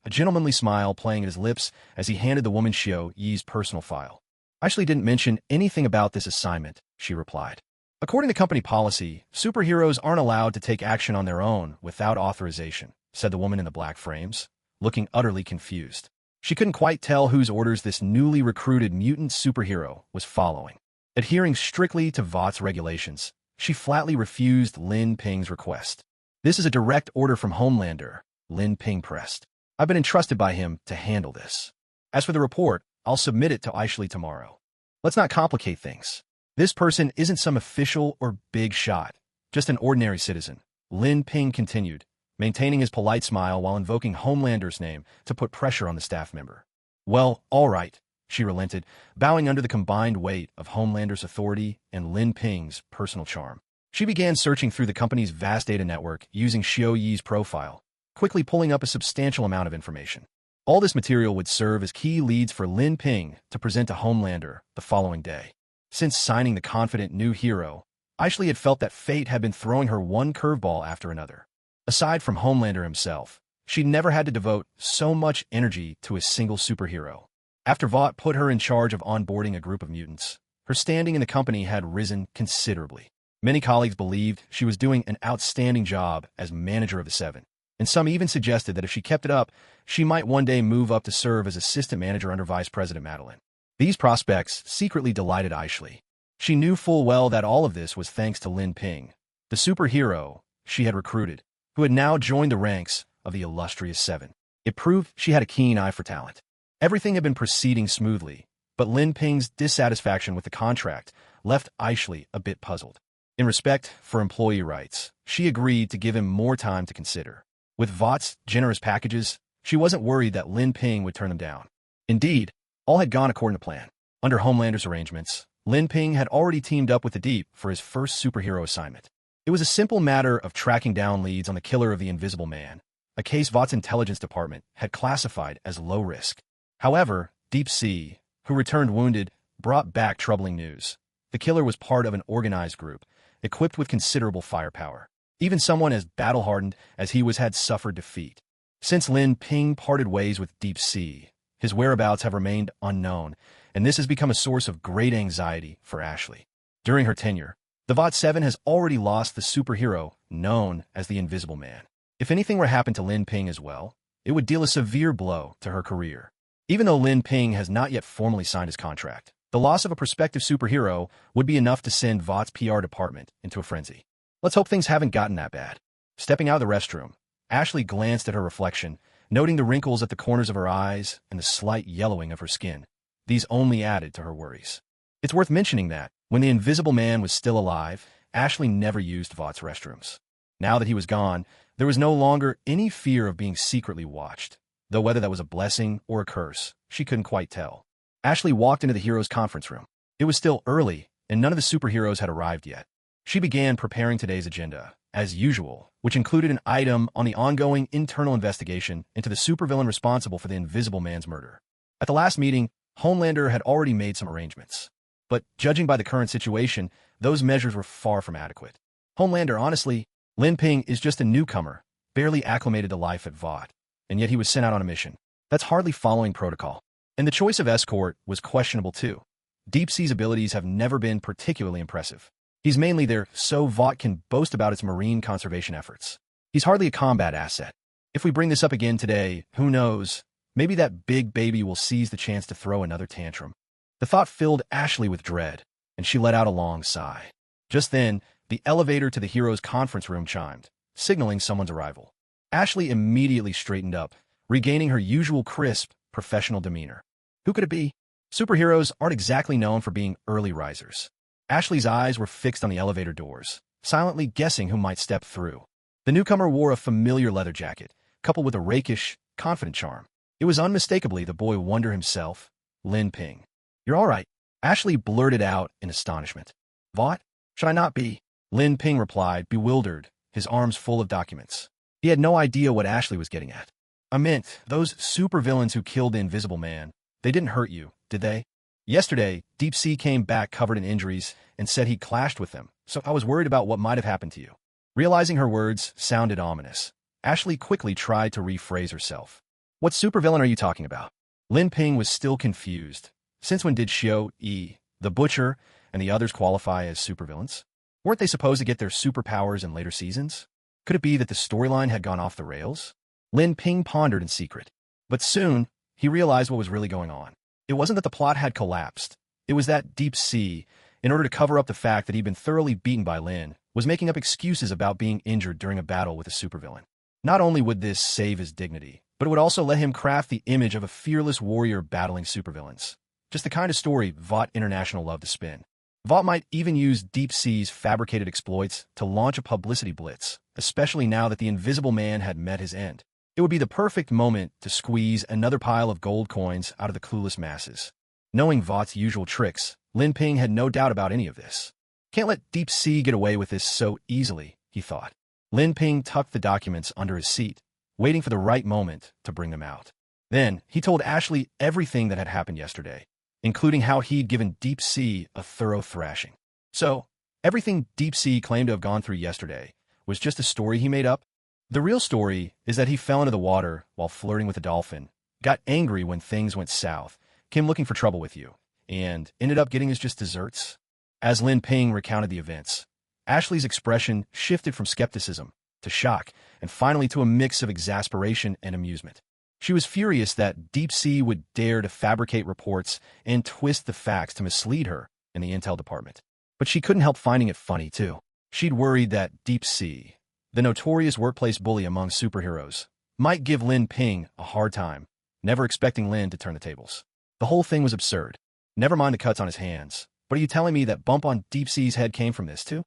a gentlemanly smile playing at his lips as he handed the woman Xiao Yi's personal file. I actually didn't mention anything about this assignment, she replied. According to company policy, superheroes aren't allowed to take action on their own without authorization, said the woman in the black frames, looking utterly confused. She couldn't quite tell whose orders this newly recruited mutant superhero was following. Adhering strictly to VOT's regulations, she flatly refused Lin Ping's request. This is a direct order from Homelander, Lin Ping pressed. I've been entrusted by him to handle this. As for the report, I'll submit it to Ashley tomorrow. Let's not complicate things. This person isn't some official or big shot, just an ordinary citizen, Lin Ping continued, maintaining his polite smile while invoking Homelander's name to put pressure on the staff member. Well, all right, she relented, bowing under the combined weight of Homelander's authority and Lin Ping's personal charm. She began searching through the company's vast data network using Xiao Yi's profile, quickly pulling up a substantial amount of information. All this material would serve as key leads for Lin Ping to present to Homelander the following day. Since signing the confident new hero, Ashley had felt that fate had been throwing her one curveball after another. Aside from Homelander himself, she'd never had to devote so much energy to a single superhero. After Vought put her in charge of onboarding a group of mutants, her standing in the company had risen considerably. Many colleagues believed she was doing an outstanding job as manager of the Seven, and some even suggested that if she kept it up, she might one day move up to serve as assistant manager under Vice President Madeline. These prospects secretly delighted Ashley. She knew full well that all of this was thanks to Lin Ping, the superhero she had recruited, who had now joined the ranks of the illustrious Seven. It proved she had a keen eye for talent. Everything had been proceeding smoothly, but Lin Ping's dissatisfaction with the contract left Ashley a bit puzzled. In respect for employee rights, she agreed to give him more time to consider. With Vought's generous packages, she wasn't worried that Lin Ping would turn them down. Indeed, all had gone according to plan. Under Homelander's arrangements, Lin Ping had already teamed up with the Deep for his first superhero assignment. It was a simple matter of tracking down leads on the killer of the Invisible Man, a case Vought's intelligence department had classified as low risk. However, Deep Sea, who returned wounded, brought back troubling news. The killer was part of an organized group, equipped with considerable firepower. Even someone as battle-hardened as he was had suffered defeat. Since Lin Ping parted ways with Deep Sea, his whereabouts have remained unknown, and this has become a source of great anxiety for Ashley. During her tenure, the Vought 7 has already lost the superhero known as the Invisible Man. If anything were to happen to Lin Ping as well, it would deal a severe blow to her career. Even though Lin Ping has not yet formally signed his contract, the loss of a prospective superhero would be enough to send Vought's PR department into a frenzy. Let's hope things haven't gotten that bad. Stepping out of the restroom, Ashley glanced at her reflection, noting the wrinkles at the corners of her eyes and the slight yellowing of her skin. These only added to her worries. It's worth mentioning that, when the Invisible Man was still alive, Ashley never used Vought's restrooms. Now that he was gone, there was no longer any fear of being secretly watched, though whether that was a blessing or a curse, she couldn't quite tell. Ashley walked into the heroes' conference room. It was still early, and none of the superheroes had arrived yet. She began preparing today's agenda, as usual, which included an item on the ongoing internal investigation into the supervillain responsible for the Invisible Man's murder. At the last meeting, Homelander had already made some arrangements. But judging by the current situation, those measures were far from adequate. Homelander, honestly, Lin Ping is just a newcomer, barely acclimated to life at Vought, and yet he was sent out on a mission. That's hardly following protocol. And the choice of escort was questionable too. Deep Sea's abilities have never been particularly impressive. He's mainly there so Vought can boast about its marine conservation efforts. He's hardly a combat asset. If we bring this up again today, who knows, maybe that big baby will seize the chance to throw another tantrum. The thought filled Ashley with dread, and she let out a long sigh. Just then, the elevator to the hero's conference room chimed, signaling someone's arrival. Ashley immediately straightened up, regaining her usual crisp, professional demeanor. Who could it be? Superheroes aren't exactly known for being early risers. Ashley's eyes were fixed on the elevator doors, silently guessing who might step through. The newcomer wore a familiar leather jacket, coupled with a rakish, confident charm. It was unmistakably the boy wonder himself, Lin Ping. "You're all right," Ashley blurted out in astonishment. "Vought? Should I not be?" Lin Ping replied, bewildered, his arms full of documents. He had no idea what Ashley was getting at. "I meant, those supervillains who killed the Invisible Man, they didn't hurt you, did they? Yesterday, Deep Sea came back covered in injuries and said he clashed with them, so I was worried about what might have happened to you." Realizing her words sounded ominous, Ashley quickly tried to rephrase herself. "What supervillain are you talking about?" Lin Ping was still confused. Since when did Xiao Yi, the Butcher, and the others qualify as supervillains? Weren't they supposed to get their superpowers in later seasons? Could it be that the storyline had gone off the rails? Lin Ping pondered in secret. But soon, he realized what was really going on. It wasn't that the plot had collapsed. It was that Deep Sea, in order to cover up the fact that he'd been thoroughly beaten by Lin, was making up excuses about being injured during a battle with a supervillain. Not only would this save his dignity, but it would also let him craft the image of a fearless warrior battling supervillains. Just the kind of story Vought International loved to spin. Vought might even use Deep Sea's fabricated exploits to launch a publicity blitz, especially now that the Invisible Man had met his end. It would be the perfect moment to squeeze another pile of gold coins out of the clueless masses. Knowing Vought's usual tricks, Lin Ping had no doubt about any of this. Can't let Deep Sea get away with this so easily, he thought. Lin Ping tucked the documents under his seat, waiting for the right moment to bring them out. Then, he told Ashley everything that had happened yesterday, including how he'd given Deep Sea a thorough thrashing. So, everything Deep Sea claimed to have gone through yesterday was just a story he made up? The real story is that he fell into the water while flirting with a dolphin, got angry when things went south, came looking for trouble with you, and ended up getting his just desserts. As Lin Ping recounted the events, Ashley's expression shifted from skepticism to shock, and finally to a mix of exasperation and amusement. She was furious that Deep Sea would dare to fabricate reports and twist the facts to mislead her in the intel department. But she couldn't help finding it funny, too. She'd worried that Deep Sea, the notorious workplace bully among superheroes, might give Lin Ping a hard time, never expecting Lin to turn the tables. The whole thing was absurd. Never mind the cuts on his hands. But are you telling me that bump on Deep Sea's head came from this, too?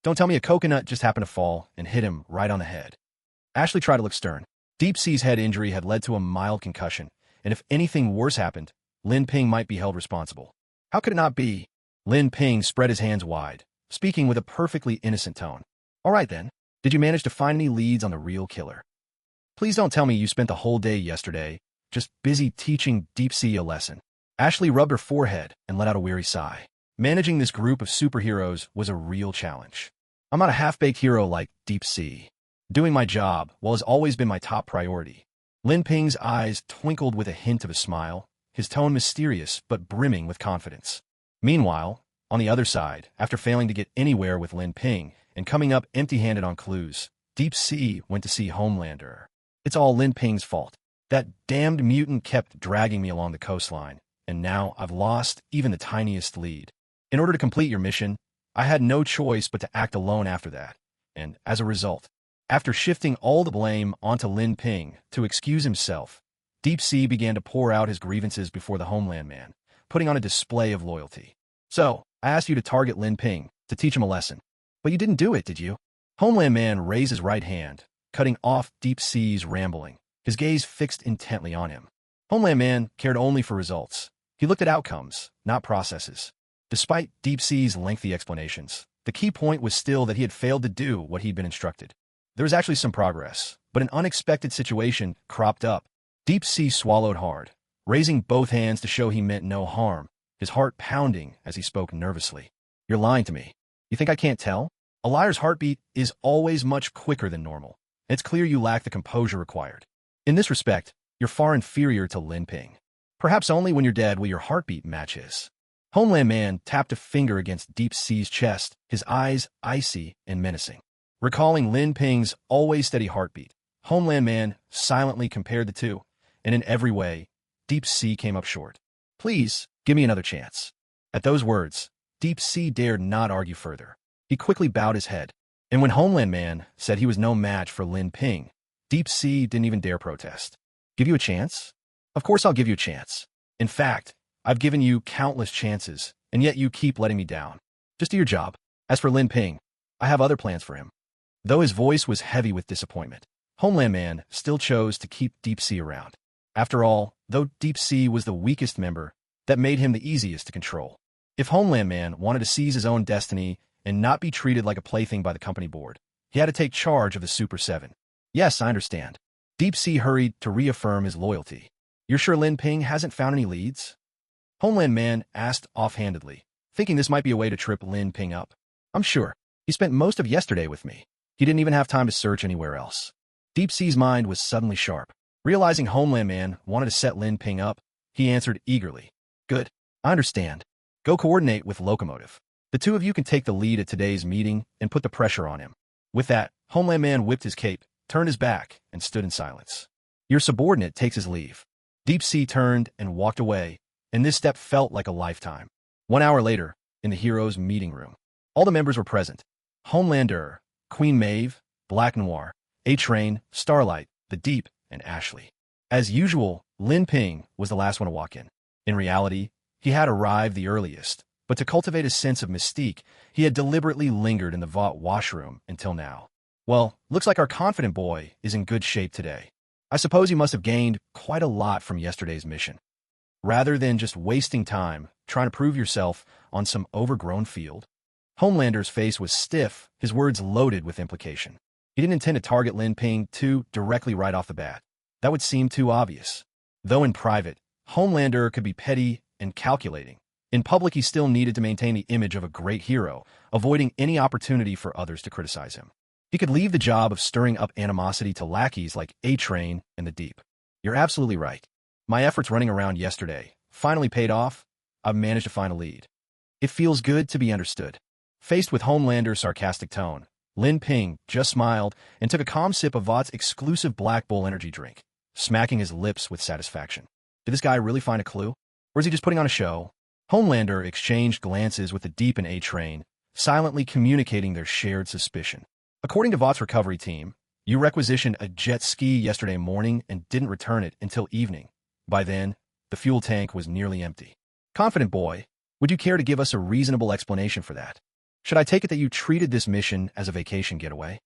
Don't tell me a coconut just happened to fall and hit him right on the head. Ashley tried to look stern. Deep Sea's head injury had led to a mild concussion, and if anything worse happened, Lin Ping might be held responsible. How could it not be? Lin Ping spread his hands wide, speaking with a perfectly innocent tone. All right then, did you manage to find any leads on the real killer? Please don't tell me you spent the whole day yesterday just busy teaching Deep Sea a lesson. Ashley rubbed her forehead and let out a weary sigh. Managing this group of superheroes was a real challenge. I'm not a half-baked hero like Deep Sea. Doing my job, has always been my top priority. Lin Ping's eyes twinkled with a hint of a smile, his tone mysterious but brimming with confidence. Meanwhile, on the other side, after failing to get anywhere with Lin Ping and coming up empty-handed on clues, Deep Sea went to see Homelander. It's all Lin Ping's fault. That damned mutant kept dragging me along the coastline, and now I've lost even the tiniest lead. In order to complete your mission, I had no choice but to act alone after that, and as a result, after shifting all the blame onto Lin Ping to excuse himself, Deep Sea began to pour out his grievances before the Homeland Man, putting on a display of loyalty. So, I asked you to target Lin Ping to teach him a lesson. But you didn't do it, did you? Homeland Man raised his right hand, cutting off Deep Sea's rambling, his gaze fixed intently on him. Homeland Man cared only for results. He looked at outcomes, not processes. Despite Deep Sea's lengthy explanations, the key point was still that he had failed to do what he'd been instructed. There was actually some progress, but an unexpected situation cropped up. Deep Sea swallowed hard, raising both hands to show he meant no harm, his heart pounding as he spoke nervously. You're lying to me. You think I can't tell? A liar's heartbeat is always much quicker than normal. It's clear you lack the composure required. In this respect, you're far inferior to Lin Ping. Perhaps only when you're dead will your heartbeat match his. Homeland Man tapped a finger against Deep Sea's chest, his eyes icy and menacing. Recalling Lin Ping's always steady heartbeat, Homeland Man silently compared the two, and in every way, Deep Sea came up short. Please, give me another chance. At those words, Deep Sea dared not argue further. He quickly bowed his head, and when Homeland Man said he was no match for Lin Ping, Deep Sea didn't even dare protest. Give you a chance? Of course I'll give you a chance. In fact, I've given you countless chances, and yet you keep letting me down. Just do your job. As for Lin Ping, I have other plans for him. Though his voice was heavy with disappointment, Homeland Man still chose to keep Deep Sea around. After all, though Deep Sea was the weakest member, that made him the easiest to control. If Homeland Man wanted to seize his own destiny and not be treated like a plaything by the company board, he had to take charge of the Super 7. Yes, I understand. Deep Sea hurried to reaffirm his loyalty. You're sure Lin Ping hasn't found any leads? Homeland Man asked offhandedly, thinking this might be a way to trip Lin Ping up. I'm sure. He spent most of yesterday with me. He didn't even have time to search anywhere else. Deep Sea's mind was suddenly sharp. Realizing Homeland Man wanted to set Lin Ping up, he answered eagerly. Good. I understand. Go coordinate with Locomotive. The two of you can take the lead at today's meeting and put the pressure on him. With that, Homeland Man whipped his cape, turned his back, and stood in silence. Your subordinate takes his leave. Deep Sea turned and walked away, and this step felt like a lifetime. 1 hour later, in the heroes' meeting room, all the members were present. Homelander, Queen Maeve, Black Noir, A-Train, Starlight, The Deep, and Ashley. As usual, Lin Ping was the last one to walk in. In reality, he had arrived the earliest, but to cultivate a sense of mystique, he had deliberately lingered in the vault washroom until now. Well, looks like our confident boy is in good shape today. I suppose you must have gained quite a lot from yesterday's mission. Rather than just wasting time trying to prove yourself on some overgrown field. Homelander's face was stiff, his words loaded with implication. He didn't intend to target Lin Ping too directly right off the bat. That would seem too obvious. Though in private, Homelander could be petty and calculating. In public, he still needed to maintain the image of a great hero, avoiding any opportunity for others to criticize him. He could leave the job of stirring up animosity to lackeys like A-Train and The Deep. You're absolutely right. My efforts running around yesterday finally paid off. I've managed to find a lead. It feels good to be understood. Faced with Homelander's sarcastic tone, Lin Ping just smiled and took a calm sip of Vought's exclusive Black Bull energy drink, smacking his lips with satisfaction. Did this guy really find a clue? Or is he just putting on a show? Homelander exchanged glances with The Deep and A-Train, silently communicating their shared suspicion. According to Vought's recovery team, you requisitioned a jet ski yesterday morning and didn't return it until evening. By then, the fuel tank was nearly empty. Confident boy, would you care to give us a reasonable explanation for that? Should I take it that you treated this mission as a vacation getaway?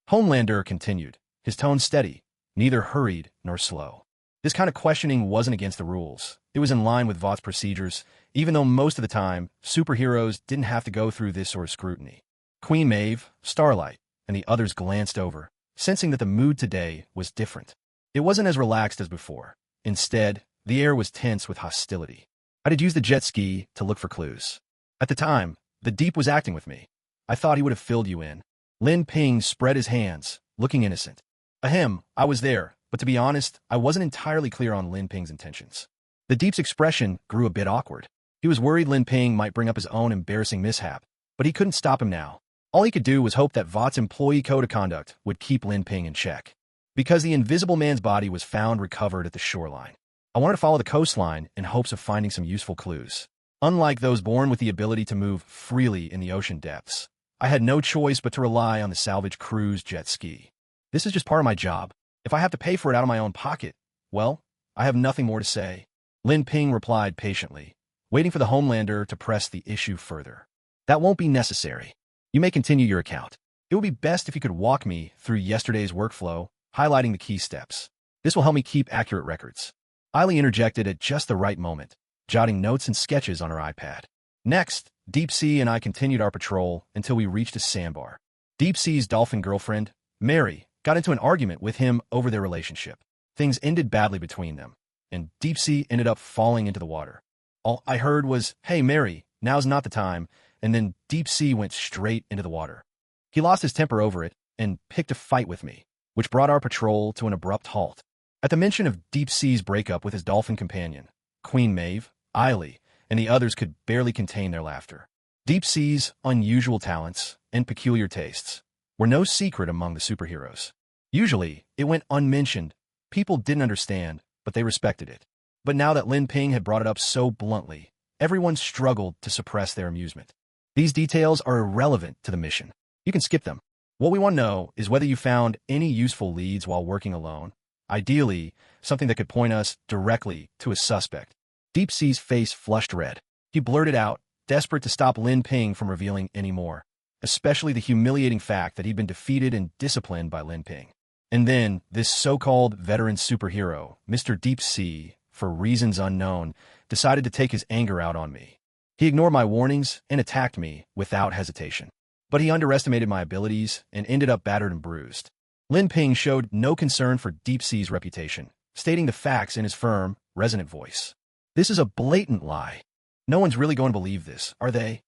Homelander continued, his tone steady, neither hurried nor slow. This kind of questioning wasn't against the rules. It was in line with Vought's procedures, even though most of the time, superheroes didn't have to go through this sort of scrutiny. Queen Maeve, Starlight, and the others glanced over, sensing that the mood today was different. It wasn't as relaxed as before. Instead, the air was tense with hostility. I did use the jet ski to look for clues. At the time, The Deep was acting with me. I thought he would have filled you in. Lin Ping spread his hands, looking innocent. Ahem, I was there, but to be honest, I wasn't entirely clear on Lin Ping's intentions. The Deep's expression grew a bit awkward. He was worried Lin Ping might bring up his own embarrassing mishap, but he couldn't stop him now. All he could do was hope that Vought's employee code of conduct would keep Lin Ping in check. Because the Invisible Man's body was found recovered at the shoreline. I wanted to follow the coastline in hopes of finding some useful clues. Unlike those born with the ability to move freely in the ocean depths, I had no choice but to rely on the salvage crew's jet ski. This is just part of my job. If I have to pay for it out of my own pocket, well, I have nothing more to say. Lin Ping replied patiently, waiting for the Homelander to press the issue further. That won't be necessary. You may continue your account. It would be best if you could walk me through yesterday's workflow, highlighting the key steps. This will help me keep accurate records. Eileen interjected at just the right moment, jotting notes and sketches on her iPad. Next, Deep Sea and I continued our patrol until we reached a sandbar. Deep Sea's dolphin girlfriend, Mary, got into an argument with him over their relationship. Things ended badly between them, and Deep Sea ended up falling into the water. All I heard was, "Hey, Mary, now's not the time," and then Deep Sea went straight into the water. He lost his temper over it and picked a fight with me, which brought our patrol to an abrupt halt. At the mention of Deep Sea's breakup with his dolphin companion, Queen Maeve, Eiley, and the others could barely contain their laughter. Deep Sea's unusual talents and peculiar tastes were no secret among the superheroes. Usually, it went unmentioned. People didn't understand, but they respected it. But now that Lin Ping had brought it up so bluntly, everyone struggled to suppress their amusement. These details are irrelevant to the mission. You can skip them. What we want to know is whether you found any useful leads while working alone. Ideally, something that could point us directly to a suspect. Deep Sea's face flushed red. He blurted out, desperate to stop Lin Ping from revealing any more, especially the humiliating fact that he'd been defeated and disciplined by Lin Ping. And then, this so-called veteran superhero, Mr. Deep Sea, for reasons unknown, decided to take his anger out on me. He ignored my warnings and attacked me without hesitation. But he underestimated my abilities and ended up battered and bruised. Lin Ping showed no concern for Deep Sea's reputation, stating the facts in his firm, resonant voice. This is a blatant lie. No one's really going to believe this, are they?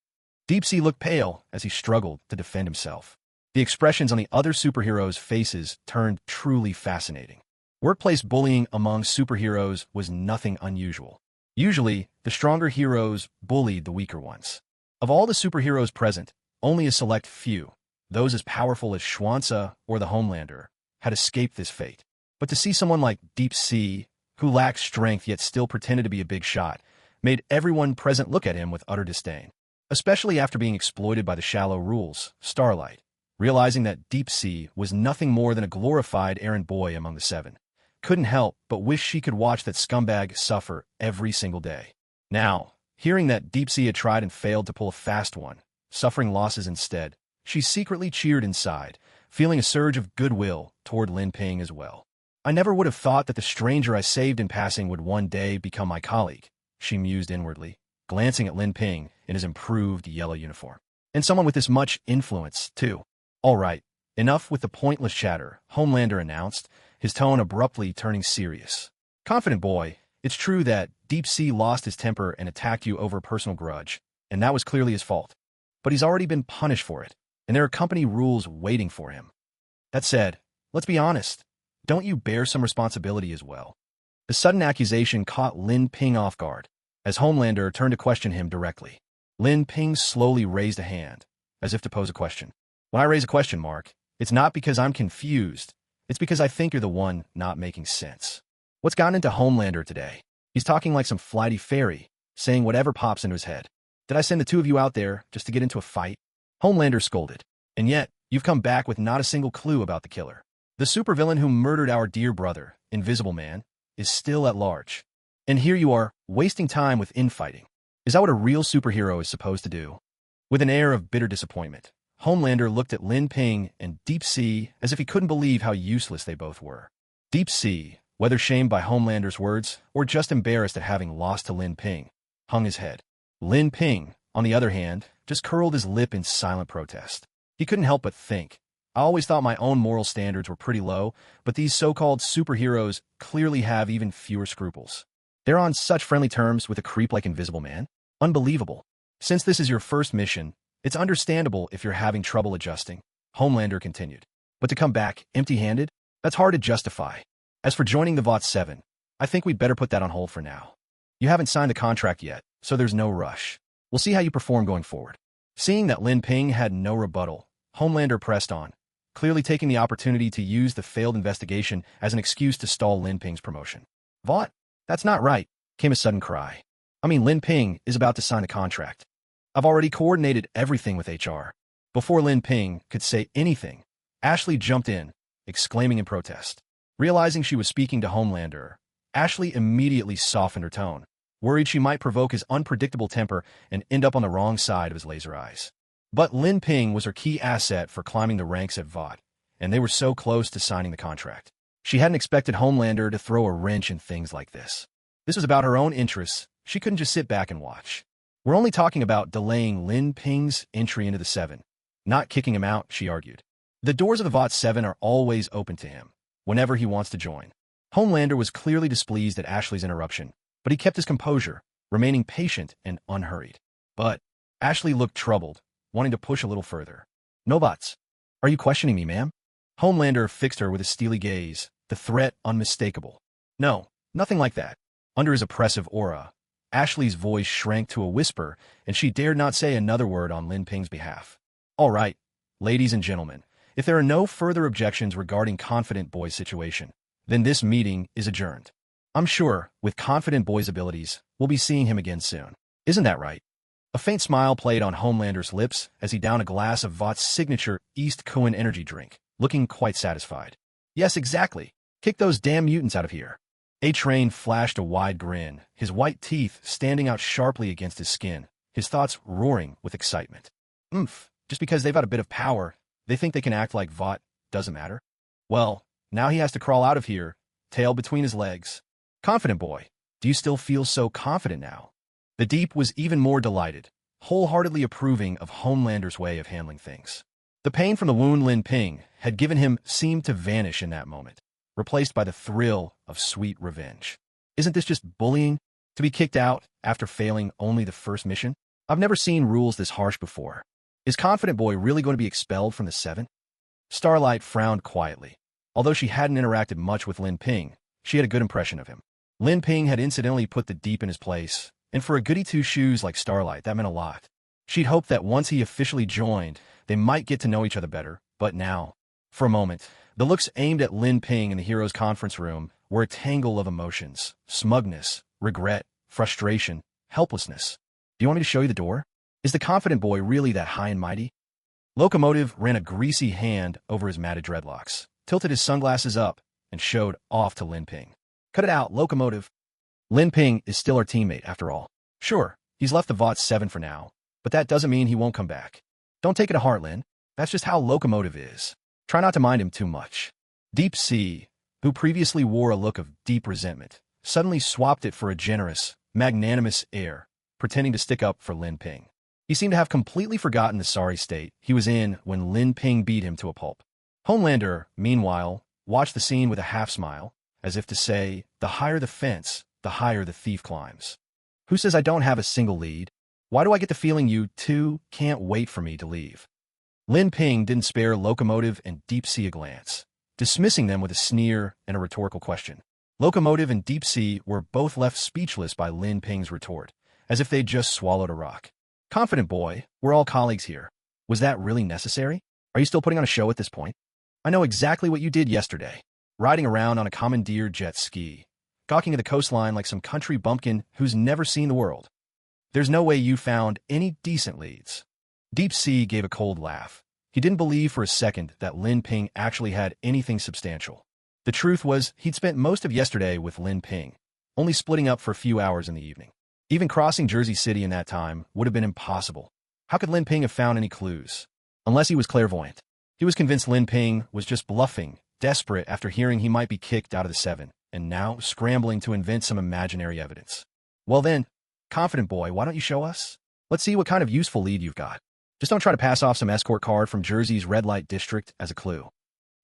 Deep Sea looked pale as he struggled to defend himself. The expressions on the other superheroes' faces turned truly fascinating. Workplace bullying among superheroes was nothing unusual. Usually, the stronger heroes bullied the weaker ones. Of all the superheroes present, only a select few, those as powerful as Schwanza or the Homelander, had escaped this fate. But to see someone like Deep Sea, who lacked strength yet still pretended to be a big shot, made everyone present look at him with utter disdain. Especially after being exploited by the shallow rules, Starlight, realizing that Deep Sea was nothing more than a glorified errand boy among the seven. Couldn't help but wish she could watch that scumbag suffer every single day. Now, hearing that Deep Sea had tried and failed to pull a fast one, suffering losses instead, she secretly cheered inside, feeling a surge of goodwill toward Lin Ping as well. I never would have thought that the stranger I saved in passing would one day become my colleague, she mused inwardly, glancing at Lin Ping in his improved yellow uniform. And someone with this much influence, too. All right, enough with the pointless chatter, Homelander announced, his tone abruptly turning serious. Confident boy, it's true that Deep Sea lost his temper and attacked you over a personal grudge, and that was clearly his fault. But he's already been punished for it, and there are company rules waiting for him. That said, let's be honest, don't you bear some responsibility as well? The sudden accusation caught Lin Ping off guard, as Homelander turned to question him directly. Lin Ping slowly raised a hand, as if to pose a question. When I raise a question, Mark, it's not because I'm confused. It's because I think you're the one not making sense. What's gotten into Homelander today? He's talking like some flighty fairy, saying whatever pops into his head. Did I send the two of you out there just to get into a fight? Homelander scolded. And yet, you've come back with not a single clue about the killer. The supervillain who murdered our dear brother, Invisible Man, is still at large. And here you are, wasting time with infighting. Is that what a real superhero is supposed to do? With an air of bitter disappointment, Homelander looked at Lin Ping and Deep Sea as if he couldn't believe how useless they both were. Deep Sea, whether shamed by Homelander's words or just embarrassed at having lost to Lin Ping, hung his head. Lin Ping, on the other hand, just curled his lip in silent protest. He couldn't help but think, I always thought my own moral standards were pretty low, but these so-called superheroes clearly have even fewer scruples. They're on such friendly terms with a creep like Invisible Man. Unbelievable. Since this is your first mission, it's understandable if you're having trouble adjusting, Homelander continued. But to come back empty-handed, that's hard to justify. As for joining the VOT 7, I think we'd better put that on hold for now. You haven't signed the contract yet, so there's no rush. We'll see how you perform going forward. Seeing that Lin Ping had no rebuttal, Homelander pressed on, clearly taking the opportunity to use the failed investigation as an excuse to stall Lin Ping's promotion. VOT? That's not right, came a sudden cry. I mean, Lin Ping is about to sign the contract. I've already coordinated everything with HR. Before Lin Ping could say anything, Ashley jumped in, exclaiming in protest. Realizing she was speaking to Homelander, Ashley immediately softened her tone, worried she might provoke his unpredictable temper and end up on the wrong side of his laser eyes. But Lin Ping was her key asset for climbing the ranks at VOT, and they were so close to signing the contract. She hadn't expected Homelander to throw a wrench in things like this. This was about her own interests. She couldn't just sit back and watch. We're only talking about delaying Lin Ping's entry into the 7, not kicking him out, she argued. The doors of the VOT 7 are always open to him, whenever he wants to join. Homelander was clearly displeased at Ashley's interruption, but he kept his composure, remaining patient and unhurried. But Ashley looked troubled, wanting to push a little further. No VOTs. Are you questioning me, ma'am? Homelander fixed her with a steely gaze, the threat unmistakable. No, nothing like that. Under his oppressive aura, Ashley's voice shrank to a whisper, and she dared not say another word on Lin Ping's behalf. All right, ladies and gentlemen, if there are no further objections regarding Confident Boy's situation, then this meeting is adjourned. I'm sure, with Confident Boy's abilities, we'll be seeing him again soon. Isn't that right? A faint smile played on Homelander's lips as he downed a glass of Vought's signature East Cohen energy drink, looking quite satisfied. Yes, exactly. Kick those damn mutants out of here. A-Train flashed a wide grin, his white teeth standing out sharply against his skin, his thoughts roaring with excitement. Just because they've got a bit of power, they think they can act like Vought doesn't matter? Well, now he has to crawl out of here, tail between his legs. Confident Boy, do you still feel so confident now? The Deep was even more delighted, wholeheartedly approving of Homelander's way of handling things. The pain from the wound Lin Ping had given him seemed to vanish in that moment, replaced by the thrill of sweet revenge. Isn't this just bullying? To be kicked out after failing only the first mission? I've never seen rules this harsh before. Is Confident Boy really going to be expelled from the Seven? Starlight frowned quietly. Although she hadn't interacted much with Lin Ping, she had a good impression of him. Lin Ping had incidentally put the Deep in his place, and for a goody two-shoes like Starlight, that meant a lot. She'd hoped that once he officially joined, they might get to know each other better, but now, for a moment, the looks aimed at Lin Ping in the hero's conference room were a tangle of emotions: smugness, regret, frustration, helplessness. Do you want me to show you the door? Is the Confident Boy really that high and mighty? Locomotive ran a greasy hand over his matted dreadlocks, tilted his sunglasses up, and showed off to Lin Ping. Cut it out, Locomotive. Lin Ping is still our teammate, after all. Sure, he's left the Vought 7 for now, but that doesn't mean he won't come back. Don't take it to heart, Lin. That's just how Locomotive is. Try not to mind him too much. Deep Sea, who previously wore a look of deep resentment, suddenly swapped it for a generous, magnanimous air, pretending to stick up for Lin Ping. He seemed to have completely forgotten the sorry state he was in when Lin Ping beat him to a pulp. Homelander, meanwhile, watched the scene with a half-smile, as if to say, the higher the fence, the higher the thief climbs. Who says I don't have a single lead? Why do I get the feeling you, two, can't wait for me to leave? Lin Ping didn't spare Locomotive and Deep Sea a glance, dismissing them with a sneer and a rhetorical question. Locomotive and Deep Sea were both left speechless by Lin Ping's retort, as if they'd just swallowed a rock. Confident Boy, we're all colleagues here. Was that really necessary? Are you still putting on a show at this point? I know exactly what you did yesterday, riding around on a commandeered jet ski, gawking at the coastline like some country bumpkin who's never seen the world. There's no way you found any decent leads. Deep Sea gave a cold laugh. He didn't believe for a second that Lin Ping actually had anything substantial. The truth was, he'd spent most of yesterday with Lin Ping, only splitting up for a few hours in the evening. Even crossing Jersey City in that time would have been impossible. How could Lin Ping have found any clues? Unless he was clairvoyant. He was convinced Lin Ping was just bluffing, desperate after hearing he might be kicked out of the Seven, and now scrambling to invent some imaginary evidence. Well then, Confident Boy, why don't you show us? Let's see what kind of useful lead you've got. Just don't try to pass off some escort card from Jersey's red light district as a clue.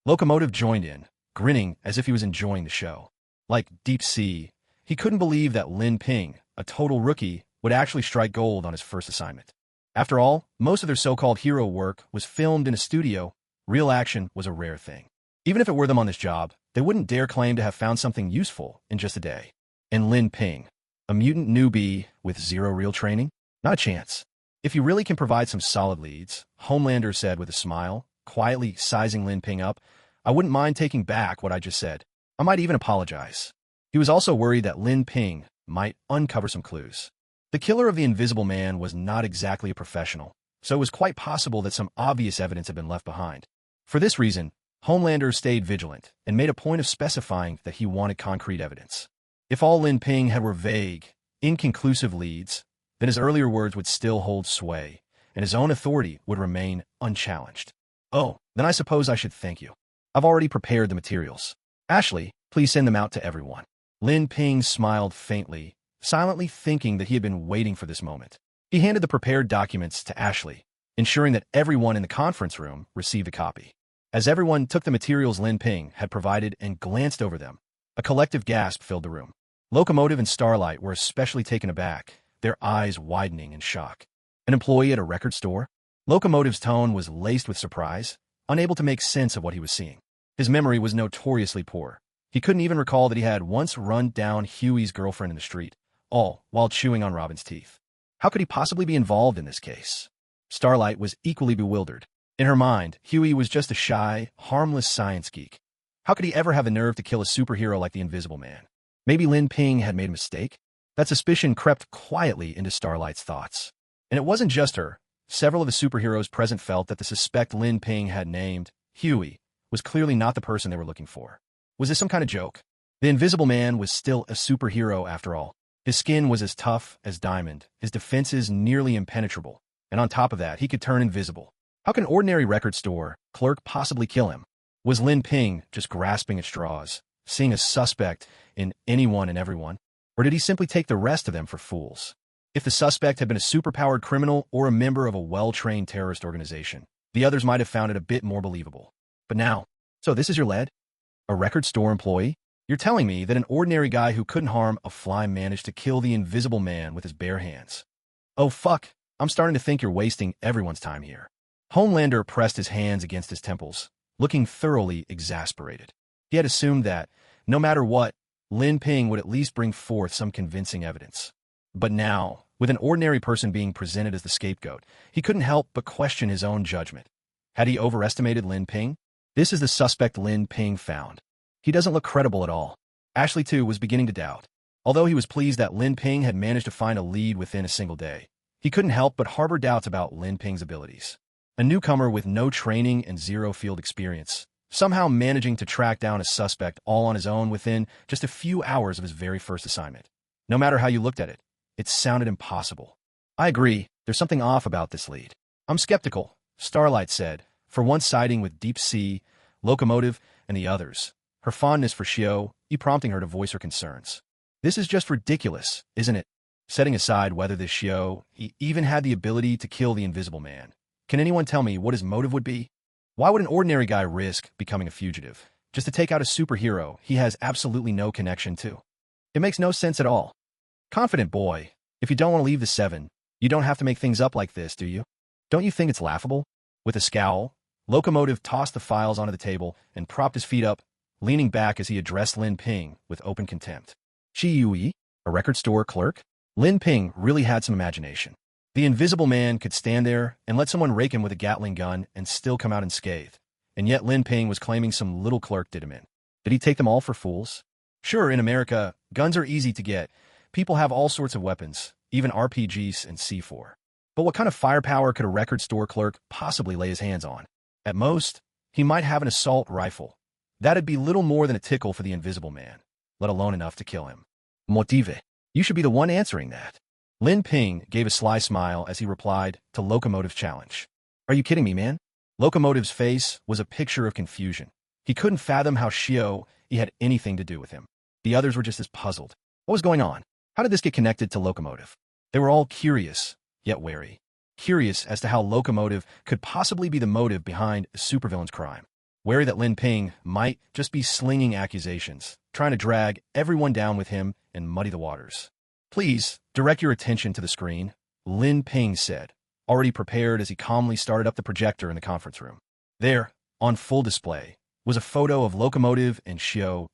Locomotive joined in, grinning as if he was enjoying the show. Like Deep Sea, he couldn't believe that Lin Ping, a total rookie, would actually strike gold on his first assignment. After all, most of their so-called hero work was filmed in a studio. Real action was a rare thing. Even if it were them on this job, they wouldn't dare claim to have found something useful in just a day. And Lin Ping, a mutant newbie with zero real training? Not a chance. If you really can provide some solid leads, Homelander said with a smile, quietly sizing Lin Ping up, I wouldn't mind taking back what I just said. I might even apologize. He was also worried that Lin Ping might uncover some clues. The killer of the Invisible Man was not exactly a professional, so it was quite possible that some obvious evidence had been left behind. For this reason, Homelander stayed vigilant and made a point of specifying that he wanted concrete evidence. If all Lin Ping had were vague, inconclusive leads, then his earlier words would still hold sway, and his own authority would remain unchallenged. Oh, then I suppose I should thank you. I've already prepared the materials. Ashley, please send them out to everyone. Lin Ping smiled faintly, silently thinking that he had been waiting for this moment. He handed the prepared documents to Ashley, ensuring that everyone in the conference room received a copy. As everyone took the materials Lin Ping had provided and glanced over them, a collective gasp filled the room. Locomotive and Starlight were especially taken aback, their eyes widening in shock. An employee at a record store? Locomotive's tone was laced with surprise. unable to make sense of what he was seeing. His memory was notoriously poor. He couldn't even recall that he had once run down Huey's girlfriend in the street, all while chewing on Robin's teeth. How could he possibly be involved in this case? Starlight was equally bewildered. In her mind, Huey was just a shy, harmless science geek. How could he ever have the nerve to kill a superhero like the Invisible Man? Maybe Lin Ping had made a mistake? That suspicion crept quietly into Starlight's thoughts. And it wasn't just her. Several of the superheroes present felt that the suspect Lin Ping had named, Huey, was clearly not the person they were looking for. Was this some kind of joke? The Invisible Man was still a superhero after all. His skin was as tough as diamond, his defenses nearly impenetrable, and on top of that, he could turn invisible. How can an ordinary record store clerk possibly kill him? Was Lin Ping just grasping at straws, seeing a suspect in anyone and everyone? Or did he simply take the rest of them for fools? If the suspect had been a superpowered criminal or a member of a well-trained terrorist organization, the others might have found it a bit more believable. But now, so this is your lead? A record store employee? You're telling me that an ordinary guy who couldn't harm a fly managed to kill the Invisible Man with his bare hands? Oh fuck, I'm starting to think you're wasting everyone's time here. Homelander pressed his hands against his temples, looking thoroughly exasperated. He had assumed that, no matter what, Lin Ping would at least bring forth some convincing evidence. But now, with an ordinary person being presented as the scapegoat, he couldn't help but question his own judgment. Had he overestimated Lin Ping? This is the suspect Lin Ping found. He doesn't look credible at all. Ashley, too, was beginning to doubt. Although he was pleased that Lin Ping had managed to find a lead within a single day, he couldn't help but harbor doubts about Lin Ping's abilities. A newcomer with no training and zero field experience, somehow managing to track down a suspect all on his own within just a few hours of his very first assignment. No matter how you looked at it, it sounded impossible. I agree, there's something off about this lead. I'm skeptical, Starlight said, for once siding with Deep Sea, Locomotive, and the others, her fondness for Xiao, prompting her to voice her concerns. This is just ridiculous, isn't it? Setting aside whether this Xiao even had the ability to kill the Invisible Man, can anyone tell me what his motive would be? Why would an ordinary guy risk becoming a fugitive, just to take out a superhero he has absolutely no connection to? It makes no sense at all. Confident boy, if you don't want to leave the 7, you don't have to make things up like this, do you? Don't you think it's laughable? With a scowl, Locomotive tossed the files onto the table and propped his feet up, leaning back as he addressed Lin Ping with open contempt. Shi Yui, a record store clerk? Lin Ping really had some imagination. The Invisible Man could stand there and let someone rake him with a Gatling gun and still come out unscathed. And yet Lin Ping was claiming some little clerk did him in. Did he take them all for fools? Sure, in America, guns are easy to get. People have all sorts of weapons, even RPGs and C4. But what kind of firepower could a record store clerk possibly lay his hands on? At most, he might have an assault rifle. That'd be little more than a tickle for the Invisible Man, let alone enough to kill him. Motive. You should be the one answering that. Lin Ping gave a sly smile as he replied to Locomotive's challenge. Are you kidding me, man? Locomotive's face was a picture of confusion. He couldn't fathom how Xiao had anything to do with him. The others were just as puzzled. What was going on? How did this get connected to Locomotive? They were all curious, yet wary. Curious as to how Locomotive could possibly be the motive behind a supervillain's crime. Wary that Lin Ping might just be slinging accusations, trying to drag everyone down with him and muddy the waters. Please, direct your attention to the screen, Lin Ping said, already prepared as he calmly started up the projector in the conference room. There, on full display, was a photo of Locomotive and Xiao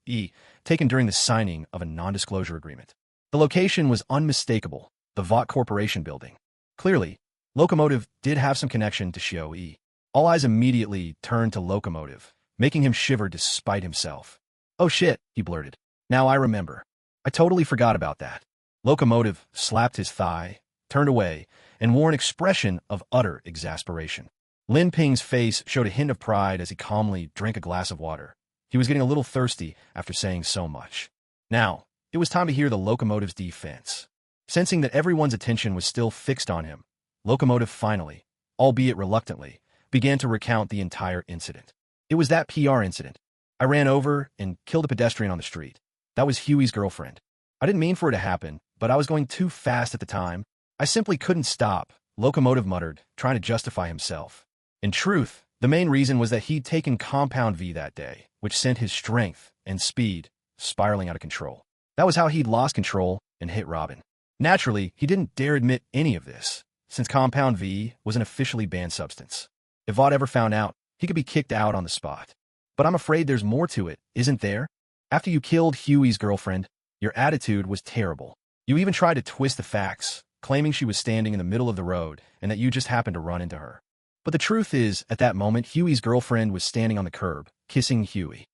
taken during the signing of a non-disclosure agreement. The location was unmistakable, the Vought Corporation building. Clearly, Locomotive did have some connection to Xiao. All eyes immediately turned to Locomotive, making him shiver despite himself. Oh shit, he blurted. Now I remember. I totally forgot about that. Locomotive slapped his thigh, turned away, and wore an expression of utter exasperation. Lin Ping's face showed a hint of pride as he calmly drank a glass of water. He was getting a little thirsty after saying so much. Now, it was time to hear the Locomotive's defense. Sensing that everyone's attention was still fixed on him, Locomotive finally, albeit reluctantly, began to recount the entire incident. It was that PR incident. I ran over and killed a pedestrian on the street. That was Huey's girlfriend. I didn't mean for it to happen, but I was going too fast at the time. I simply couldn't stop, Locomotive muttered, trying to justify himself. In truth, the main reason was that he'd taken Compound V that day, which sent his strength and speed spiraling out of control. That was how he'd lost control and hit Robin. Naturally, he didn't dare admit any of this, since Compound V was an officially banned substance. If Vought ever found out, he could be kicked out on the spot. But I'm afraid there's more to it, isn't there? After you killed Huey's girlfriend, your attitude was terrible. You even tried to twist the facts, claiming she was standing in the middle of the road and that you just happened to run into her. But the truth is, at that moment, Huey's girlfriend was standing on the curb, kissing Huey.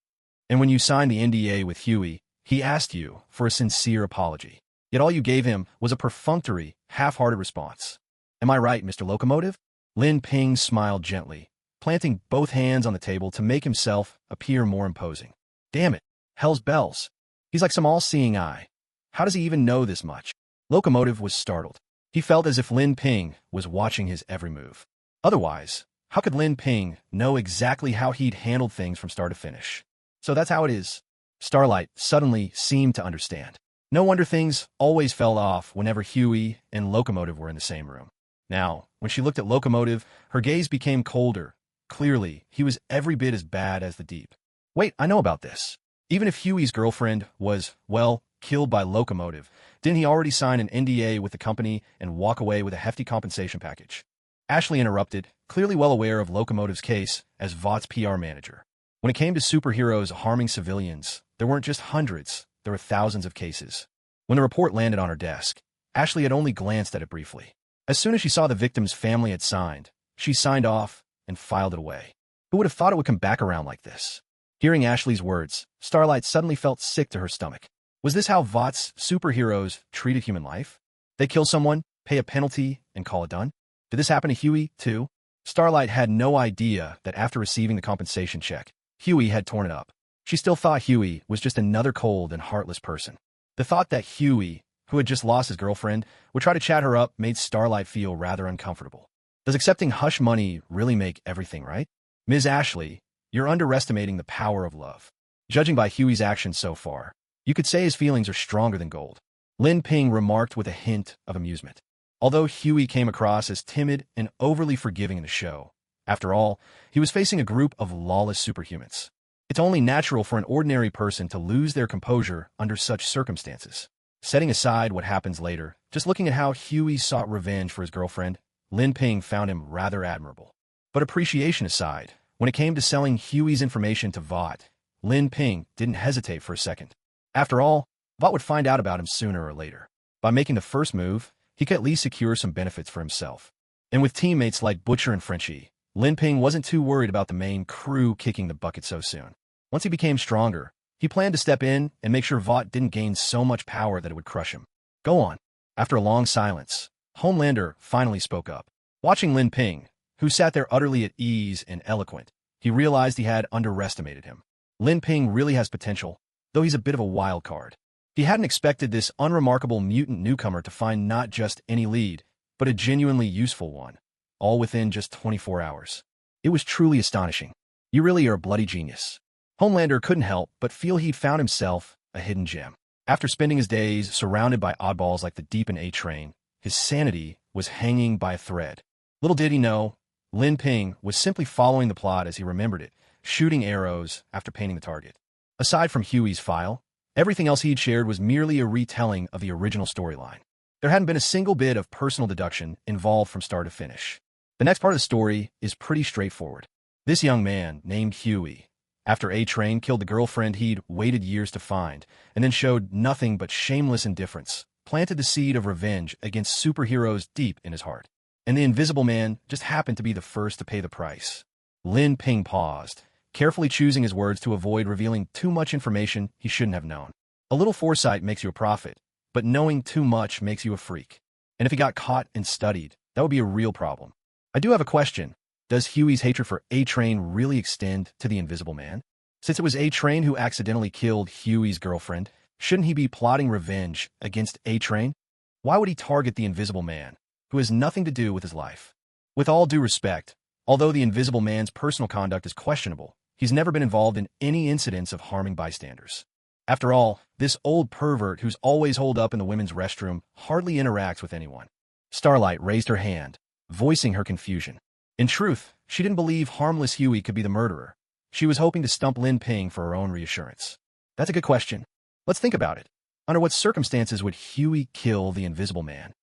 And when you signed the NDA with Huey, he asked you for a sincere apology. Yet all you gave him was a perfunctory, half-hearted response. Am I right, Mr. Locomotive? Lin Ping smiled gently, planting both hands on the table to make himself appear more imposing. Damn it, hell's bells. He's like some all-seeing eye. How does he even know this much? Locomotive was startled. He felt as if Lin Ping was watching his every move. Otherwise, how could Lin Ping know exactly how he'd handled things from start to finish? So that's how it is. Starlight suddenly seemed to understand. No wonder things always fell off whenever Huey and Locomotive were in the same room. Now, when she looked at Locomotive, her gaze became colder. Clearly, he was every bit as bad as the Deep. Wait, I know about this. Even if Huey's girlfriend was, well, killed by Locomotive, didn't he already sign an NDA with the company and walk away with a hefty compensation package? Ashley interrupted, clearly well aware of Locomotive's case as Vought's PR manager. When it came to superheroes harming civilians, there weren't just hundreds, there were thousands of cases. When the report landed on her desk, Ashley had only glanced at it briefly. As soon as she saw the victim's family had signed, she signed off and filed it away. Who would have thought it would come back around like this? Hearing Ashley's words, Starlight suddenly felt sick to her stomach. Was this how Vought's superheroes treated human life? They kill someone, pay a penalty, and call it done? Did this happen to Huey, too? Starlight had no idea that after receiving the compensation check, Huey had torn it up. She still thought Huey was just another cold and heartless person. The thought that Huey, who had just lost his girlfriend, would try to chat her up made Starlight feel rather uncomfortable. Does accepting hush money really make everything right? Ms. Ashley, you're underestimating the power of love. Judging by Huey's actions so far, you could say his feelings are stronger than gold. Lin Ping remarked with a hint of amusement. Although Huey came across as timid and overly forgiving in the show, after all, he was facing a group of lawless superhumans. It's only natural for an ordinary person to lose their composure under such circumstances. Setting aside what happens later, just looking at how Huey sought revenge for his girlfriend, Lin Ping found him rather admirable. But appreciation aside, when it came to selling Huey's information to Vought, Lin Ping didn't hesitate for a second. After all, Vought would find out about him sooner or later. By making the first move, he could at least secure some benefits for himself. And with teammates like Butcher and Frenchie, Lin Ping wasn't too worried about the main crew kicking the bucket so soon. Once he became stronger, he planned to step in and make sure Vought didn't gain so much power that it would crush him. Go on. After a long silence, Homelander finally spoke up. Watching Lin Ping, who sat there utterly at ease and eloquent, he realized he had underestimated him. Lin Ping really has potential, though he's a bit of a wild card. He hadn't expected this unremarkable mutant newcomer to find not just any lead, but a genuinely useful one, all within just 24 hours. It was truly astonishing. You really are a bloody genius. Homelander couldn't help but feel he'd found himself a hidden gem. After spending his days surrounded by oddballs like the Deep and A-Train, his sanity was hanging by a thread. Little did he know, Lin Ping was simply following the plot as he remembered it, shooting arrows after painting the target. Aside from Huey's file, everything else he'd shared was merely a retelling of the original storyline. There hadn't been a single bit of personal deduction involved from start to finish. The next part of the story is pretty straightforward. This young man, named Huey, after A-Train killed the girlfriend he'd waited years to find, and then showed nothing but shameless indifference, planted the seed of revenge against superheroes deep in his heart. And the Invisible Man just happened to be the first to pay the price. Lin Ping paused, carefully choosing his words to avoid revealing too much information he shouldn't have known. A little foresight makes you a prophet, but knowing too much makes you a freak. And if he got caught and studied, that would be a real problem. I do have a question. Does Huey's hatred for A-Train really extend to the Invisible Man? Since it was A-Train who accidentally killed Huey's girlfriend, shouldn't he be plotting revenge against A-Train? Why would he target the Invisible Man, who has nothing to do with his life? With all due respect, although the Invisible Man's personal conduct is questionable, he's never been involved in any incidents of harming bystanders. After all, this old pervert who's always holed up in the women's restroom hardly interacts with anyone. Starlight raised her hand, voicing her confusion. In truth, she didn't believe harmless Huey could be the murderer. She was hoping to stump Lin Ping for her own reassurance. That's a good question. Let's think about it. Under what circumstances would Huey kill the Invisible Man?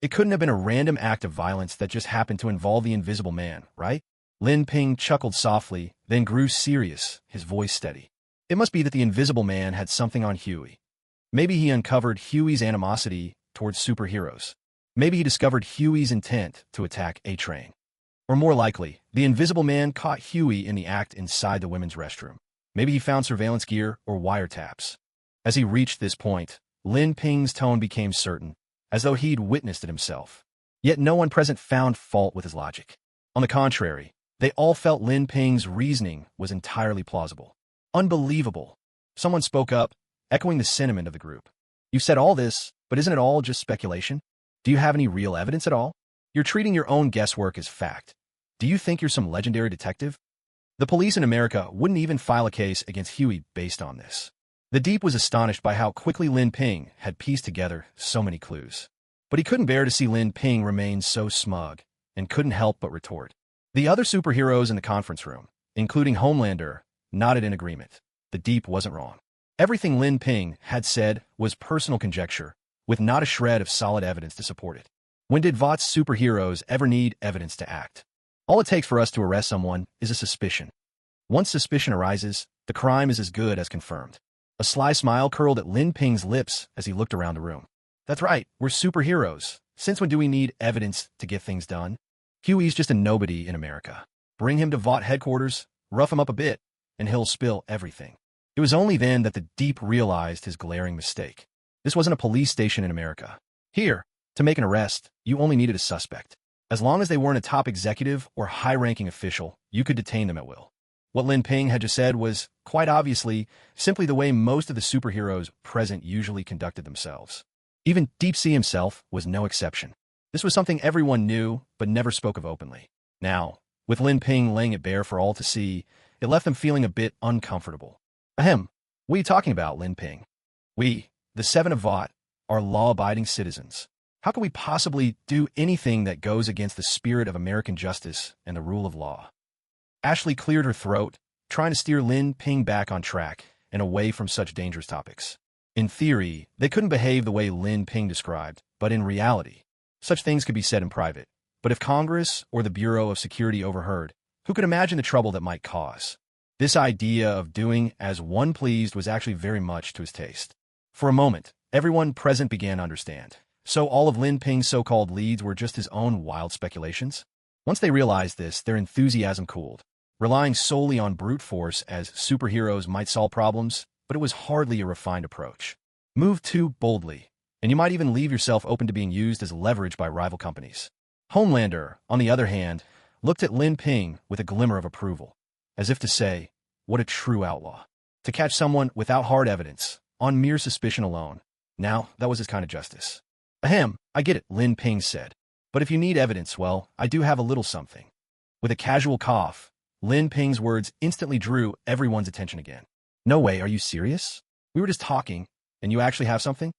It couldn't have been a random act of violence that just happened to involve the Invisible Man, right? Lin Ping chuckled softly, then grew serious, his voice steady. It must be that the Invisible Man had something on Huey. Maybe he uncovered Huey's animosity towards superheroes. Maybe he discovered Huey's intent to attack A-Train. Or more likely, the Invisible Man caught Huey in the act inside the women's restroom. Maybe he found surveillance gear or wiretaps. As he reached this point, Lin Ping's tone became certain, as though he'd witnessed it himself. Yet no one present found fault with his logic. On the contrary, they all felt Lin Ping's reasoning was entirely plausible. Unbelievable. Someone spoke up, echoing the sentiment of the group. You said all this, but isn't it all just speculation? Do you have any real evidence at all? You're treating your own guesswork as fact. Do you think you're some legendary detective? The police in America wouldn't even file a case against Huey based on this. The Deep was astonished by how quickly Lin Ping had pieced together so many clues. But he couldn't bear to see Lin Ping remain so smug, and couldn't help but retort. The other superheroes in the conference room, including Homelander, nodded in agreement. The Deep wasn't wrong. Everything Lin Ping had said was personal conjecture, with not a shred of solid evidence to support it. When did VOT's superheroes ever need evidence to act? All it takes for us to arrest someone is a suspicion. Once suspicion arises, the crime is as good as confirmed. A sly smile curled at Lin Ping's lips as he looked around the room. That's right, we're superheroes. Since when do we need evidence to get things done? Huey's just a nobody in America. Bring him to VOT headquarters, rough him up a bit, and he'll spill everything. It was only then that the Deep realized his glaring mistake. This wasn't a police station in America. Here, to make an arrest, you only needed a suspect. As long as they weren't a top executive or high-ranking official, you could detain them at will. What Lin Ping had just said was, quite obviously, simply the way most of the superheroes present usually conducted themselves. Even Deep Sea himself was no exception. This was something everyone knew, but never spoke of openly. Now, with Lin Ping laying it bare for all to see, it left them feeling a bit uncomfortable. Ahem, what are you talking about, Lin Ping? We, the Seven of VOT, are law-abiding citizens. How can we possibly do anything that goes against the spirit of American justice and the rule of law? Ashley cleared her throat, trying to steer Lin Ping back on track and away from such dangerous topics. In theory, they couldn't behave the way Lin Ping described, but in reality, such things could be said in private. But if Congress or the Bureau of Security overheard, who could imagine the trouble that might cause? This idea of doing as one pleased was actually very much to his taste. For a moment, everyone present began to understand. So all of Lin Ping's so-called leads were just his own wild speculations? Once they realized this, their enthusiasm cooled. Relying solely on brute force as superheroes might solve problems, but it was hardly a refined approach. Move too boldly, and you might even leave yourself open to being used as leverage by rival companies. Homelander, on the other hand, looked at Lin Ping with a glimmer of approval, as if to say, what a true outlaw. To catch someone without hard evidence, on mere suspicion alone. Now, that was his kind of justice. Ahem, I get it, Lin Ping said. But if you need evidence, well, I do have a little something. With a casual cough, Lin Ping's words instantly drew everyone's attention again. No way, are you serious? We were just talking, and you actually have something?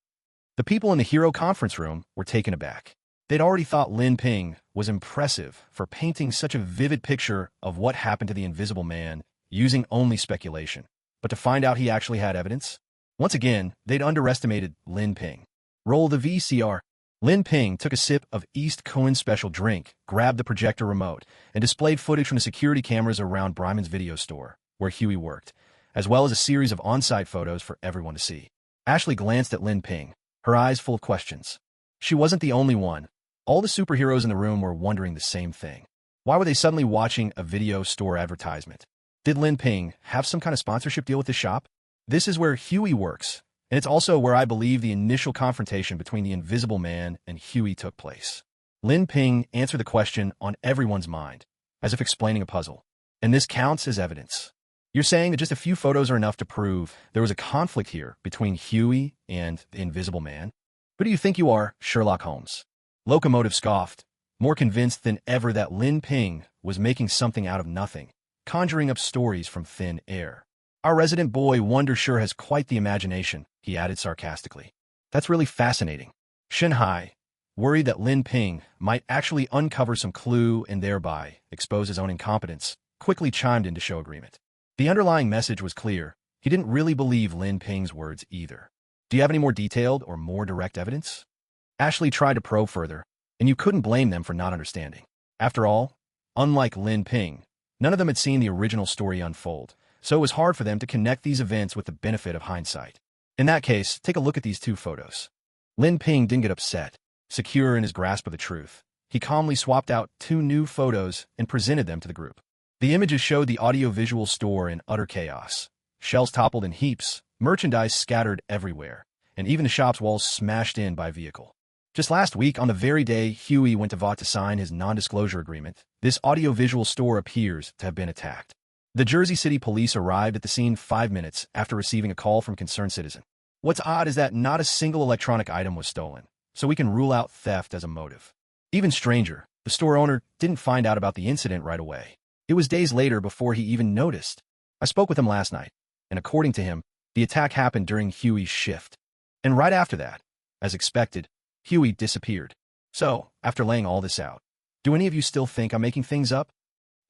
The people in the Hero conference room were taken aback. They'd already thought Lin Ping was impressive for painting such a vivid picture of what happened to the Invisible Man using only speculation. But to find out he actually had evidence? Once again, they'd underestimated Lin Ping. Roll the VCR. Lin Ping took a sip of East Cohen's special drink, grabbed the projector remote, and displayed footage from the security cameras around Bryman's video store, where Huey worked, as well as a series of on-site photos for everyone to see. Ashley glanced at Lin Ping, her eyes full of questions. She wasn't the only one. All the superheroes in the room were wondering the same thing. Why were they suddenly watching a video store advertisement? Did Lin Ping have some kind of sponsorship deal with the shop? This is where Huey works, and it's also where I believe the initial confrontation between the Invisible Man and Huey took place. Lin Ping answered the question on everyone's mind, as if explaining a puzzle. And this counts as evidence. You're saying that just a few photos are enough to prove there was a conflict here between Huey and the Invisible Man? Who do you think you are, Sherlock Holmes? Locomotive scoffed, more convinced than ever that Lin Ping was making something out of nothing, conjuring up stories from thin air. Our resident boy wonder sure has quite the imagination, he added sarcastically. That's really fascinating. Shanghai, worried that Lin Ping might actually uncover some clue and thereby expose his own incompetence, quickly chimed in to show agreement. The underlying message was clear. He didn't really believe Lin Ping's words either. Do you have any more detailed or more direct evidence? Ashley tried to probe further, and you couldn't blame them for not understanding. After all, unlike Lin Ping, None of them had seen the original story unfold, so it was hard for them to connect these events with the benefit of hindsight. In that case, take a look at these two photos. Lin Ping didn't get upset. Secure in his grasp of the truth, he calmly swapped out two new photos and presented them to the group. The images showed the audiovisual store in utter chaos. Shelves toppled in heaps, merchandise scattered everywhere, and even the shop's walls smashed in by vehicle. Just last week, on the very day Huey went to Vought to sign his non-disclosure agreement, this audiovisual store appears to have been attacked. The Jersey City police arrived at the scene 5 minutes after receiving a call from concerned citizen. What's odd is that not a single electronic item was stolen, so we can rule out theft as a motive. Even stranger, the store owner didn't find out about the incident right away. It was days later before he even noticed. I spoke with him last night, and according to him, the attack happened during Huey's shift. And right after that, as expected, Huey disappeared. So, after laying all this out, do any of you still think I'm making things up?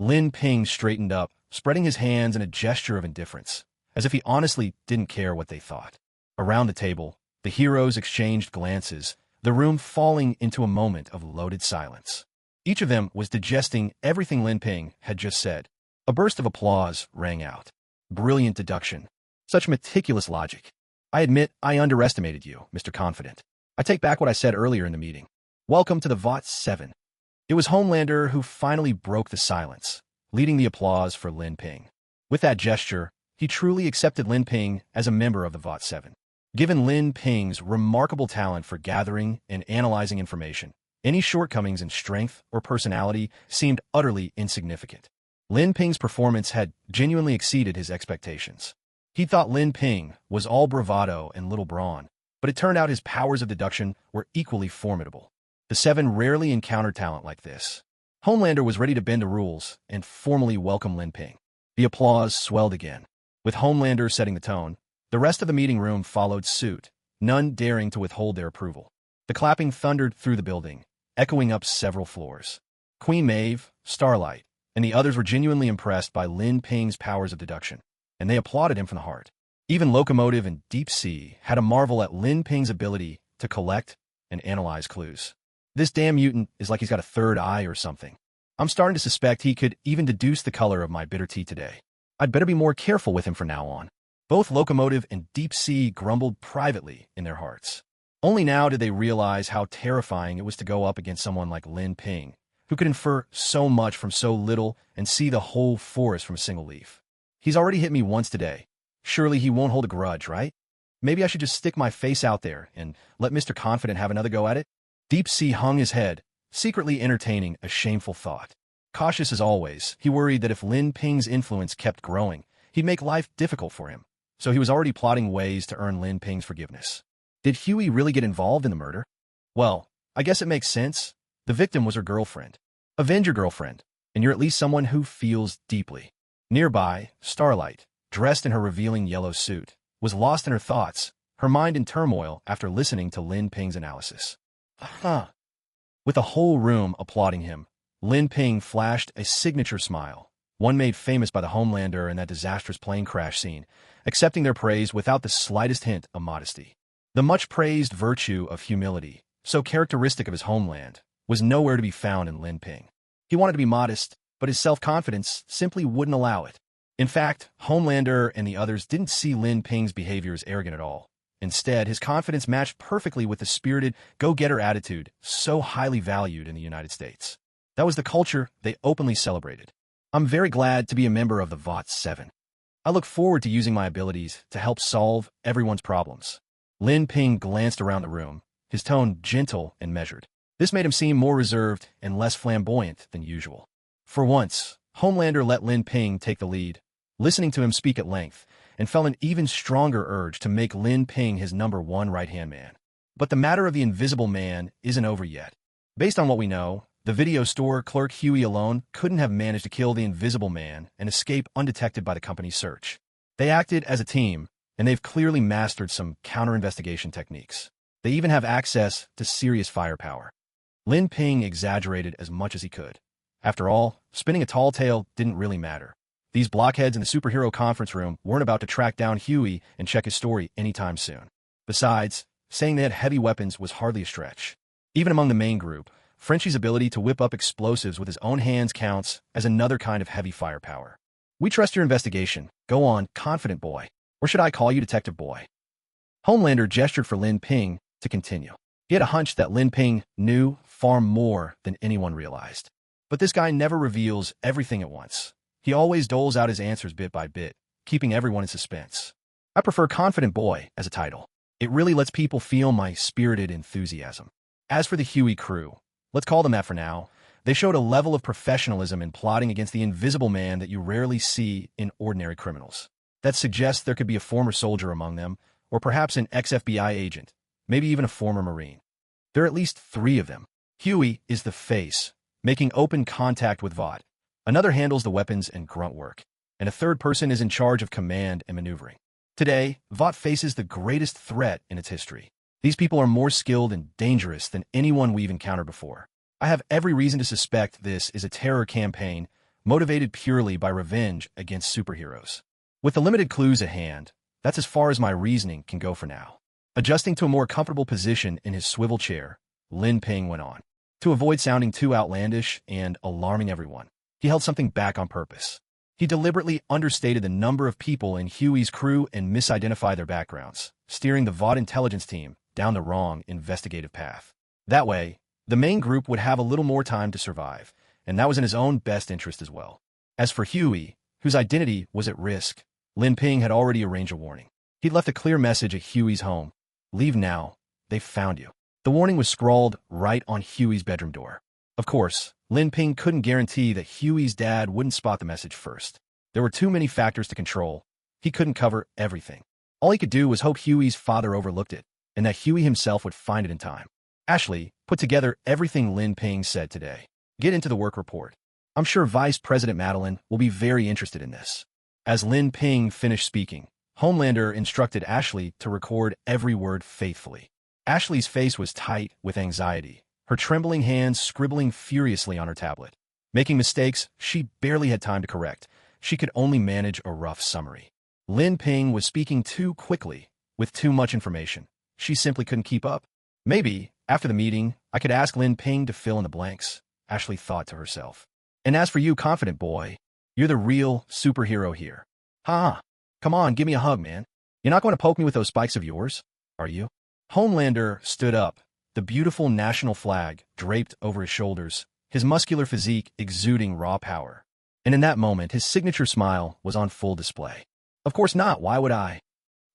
Lin Ping straightened up, spreading his hands in a gesture of indifference, as if he honestly didn't care what they thought. Around the table, the heroes exchanged glances, the room falling into a moment of loaded silence. Each of them was digesting everything Lin Ping had just said. A burst of applause rang out. Brilliant deduction. Such meticulous logic. I admit I underestimated you, Mr. Confident. I take back what I said earlier in the meeting. Welcome to the Vought 7. It was Homelander who finally broke the silence, leading the applause for Lin Ping. With that gesture, he truly accepted Lin Ping as a member of the Vought 7. Given Lin Ping's remarkable talent for gathering and analyzing information, any shortcomings in strength or personality seemed utterly insignificant. Lin Ping's performance had genuinely exceeded his expectations. He thought Lin Ping was all bravado and little brawn, but it turned out his powers of deduction were equally formidable. The 7 rarely encountered talent like this. Homelander was ready to bend the rules and formally welcome Lin Ping. The applause swelled again. With Homelander setting the tone, the rest of the meeting room followed suit, none daring to withhold their approval. The clapping thundered through the building, echoing up several floors. Queen Maeve, Starlight, and the others were genuinely impressed by Lin Ping's powers of deduction, and they applauded him from the heart. Even Locomotive and Deep Sea had a marvel at Lin Ping's ability to collect and analyze clues. This damn mutant is like he's got a third eye or something. I'm starting to suspect he could even deduce the color of my bitter tea today. I'd better be more careful with him from now on. Both Locomotive and Deep Sea grumbled privately in their hearts. Only now did they realize how terrifying it was to go up against someone like Lin Ping, who could infer so much from so little and see the whole forest from a single leaf. He's already hit me once today. Surely he won't hold a grudge, right? Maybe I should just stick my face out there and let Mr. Confident have another go at it? Deep Sea hung his head, secretly entertaining a shameful thought. Cautious as always, he worried that if Lin Ping's influence kept growing, he'd make life difficult for him. So he was already plotting ways to earn Lin Ping's forgiveness. Did Huey really get involved in the murder? Well, I guess it makes sense. The victim was her girlfriend. Avenge your girlfriend, and you're at least someone who feels deeply. Nearby, Starlight, dressed in her revealing yellow suit, was lost in her thoughts, her mind in turmoil after listening to Lin Ping's analysis. With the whole room applauding him, Lin Ping flashed a signature smile, one made famous by the Homelander and that disastrous plane crash scene, accepting their praise without the slightest hint of modesty. The much-praised virtue of humility, so characteristic of his homeland, was nowhere to be found in Lin Ping. He wanted to be modest, but his self-confidence simply wouldn't allow it. In fact, Homelander and the others didn't see Lin Ping's behavior as arrogant at all. Instead, his confidence matched perfectly with the spirited, go-getter attitude so highly valued in the United States. That was the culture they openly celebrated. I'm very glad to be a member of the Vought 7. I look forward to using my abilities to help solve everyone's problems. Lin Ping glanced around the room, his tone gentle and measured. This made him seem more reserved and less flamboyant than usual. For once, Homelander let Lin Ping take the lead, listening to him speak at length, and felt an even stronger urge to make Lin Ping his #1 right-hand man. But the matter of the Invisible Man isn't over yet. Based on what we know, the video store clerk Huey alone couldn't have managed to kill the Invisible Man and escape undetected by the company's search. They acted as a team, and they've clearly mastered some counter-investigation techniques. They even have access to serious firepower. Lin Ping exaggerated as much as he could. After all, spinning a tall tale didn't really matter. These blockheads in the superhero conference room weren't about to track down Huey and check his story anytime soon. Besides, saying they had heavy weapons was hardly a stretch. Even among the main group, Frenchie's ability to whip up explosives with his own hands counts as another kind of heavy firepower. We trust your investigation. Go on, confident boy. Or should I call you Detective Boy? Homelander gestured for Lin Ping to continue. He had a hunch that Lin Ping knew far more than anyone realized. But this guy never reveals everything at once. He always doles out his answers bit by bit, keeping everyone in suspense. I prefer Confident Boy as a title. It really lets people feel my spirited enthusiasm. As for the Huey crew, let's call them that for now, they showed a level of professionalism in plotting against the invisible man that you rarely see in ordinary criminals. That suggests there could be a former soldier among them, or perhaps an ex-FBI agent, maybe even a former Marine. There are at least 3 of them. Huey is the face, making open contact with Vought. Another handles the weapons and grunt work, and a third person is in charge of command and maneuvering. Today, Vought faces the greatest threat in its history. These people are more skilled and dangerous than anyone we've encountered before. I have every reason to suspect this is a terror campaign motivated purely by revenge against superheroes. With the limited clues at hand, that's as far as my reasoning can go for now. Adjusting to a more comfortable position in his swivel chair, Lin Ping went on. To avoid sounding too outlandish and alarming everyone, he held something back on purpose. He deliberately understated the number of people in Huey's crew and misidentified their backgrounds, steering the Vought intelligence team down the wrong investigative path. That way, the main group would have a little more time to survive, and that was in his own best interest as well. As for Huey, whose identity was at risk, Lin Ping had already arranged a warning. He'd left a clear message at Huey's home. Leave now. They've found you. The warning was scrawled right on Huey's bedroom door. Of course, Lin Ping couldn't guarantee that Huey's dad wouldn't spot the message first. There were too many factors to control. He couldn't cover everything. All he could do was hope Huey's father overlooked it, and that Huey himself would find it in time. Ashley put together everything Lin Ping said today. Get into the work report. I'm sure Vice President Madeline will be very interested in this. As Lin Ping finished speaking, Homelander instructed Ashley to record every word faithfully. Ashley's face was tight with anxiety, her trembling hands scribbling furiously on her tablet. Making mistakes she barely had time to correct. She could only manage a rough summary. Lin Ping was speaking too quickly, with too much information. She simply couldn't keep up. Maybe, after the meeting, I could ask Lin Ping to fill in the blanks, Ashley thought to herself. And as for you, confident boy, you're the real superhero here. Ha! Come on, give me a hug, man. You're not going to poke me with those spikes of yours, are you? Homelander stood up, the beautiful national flag draped over his shoulders, his muscular physique exuding raw power. And in that moment, his signature smile was on full display. Of course not, why would I?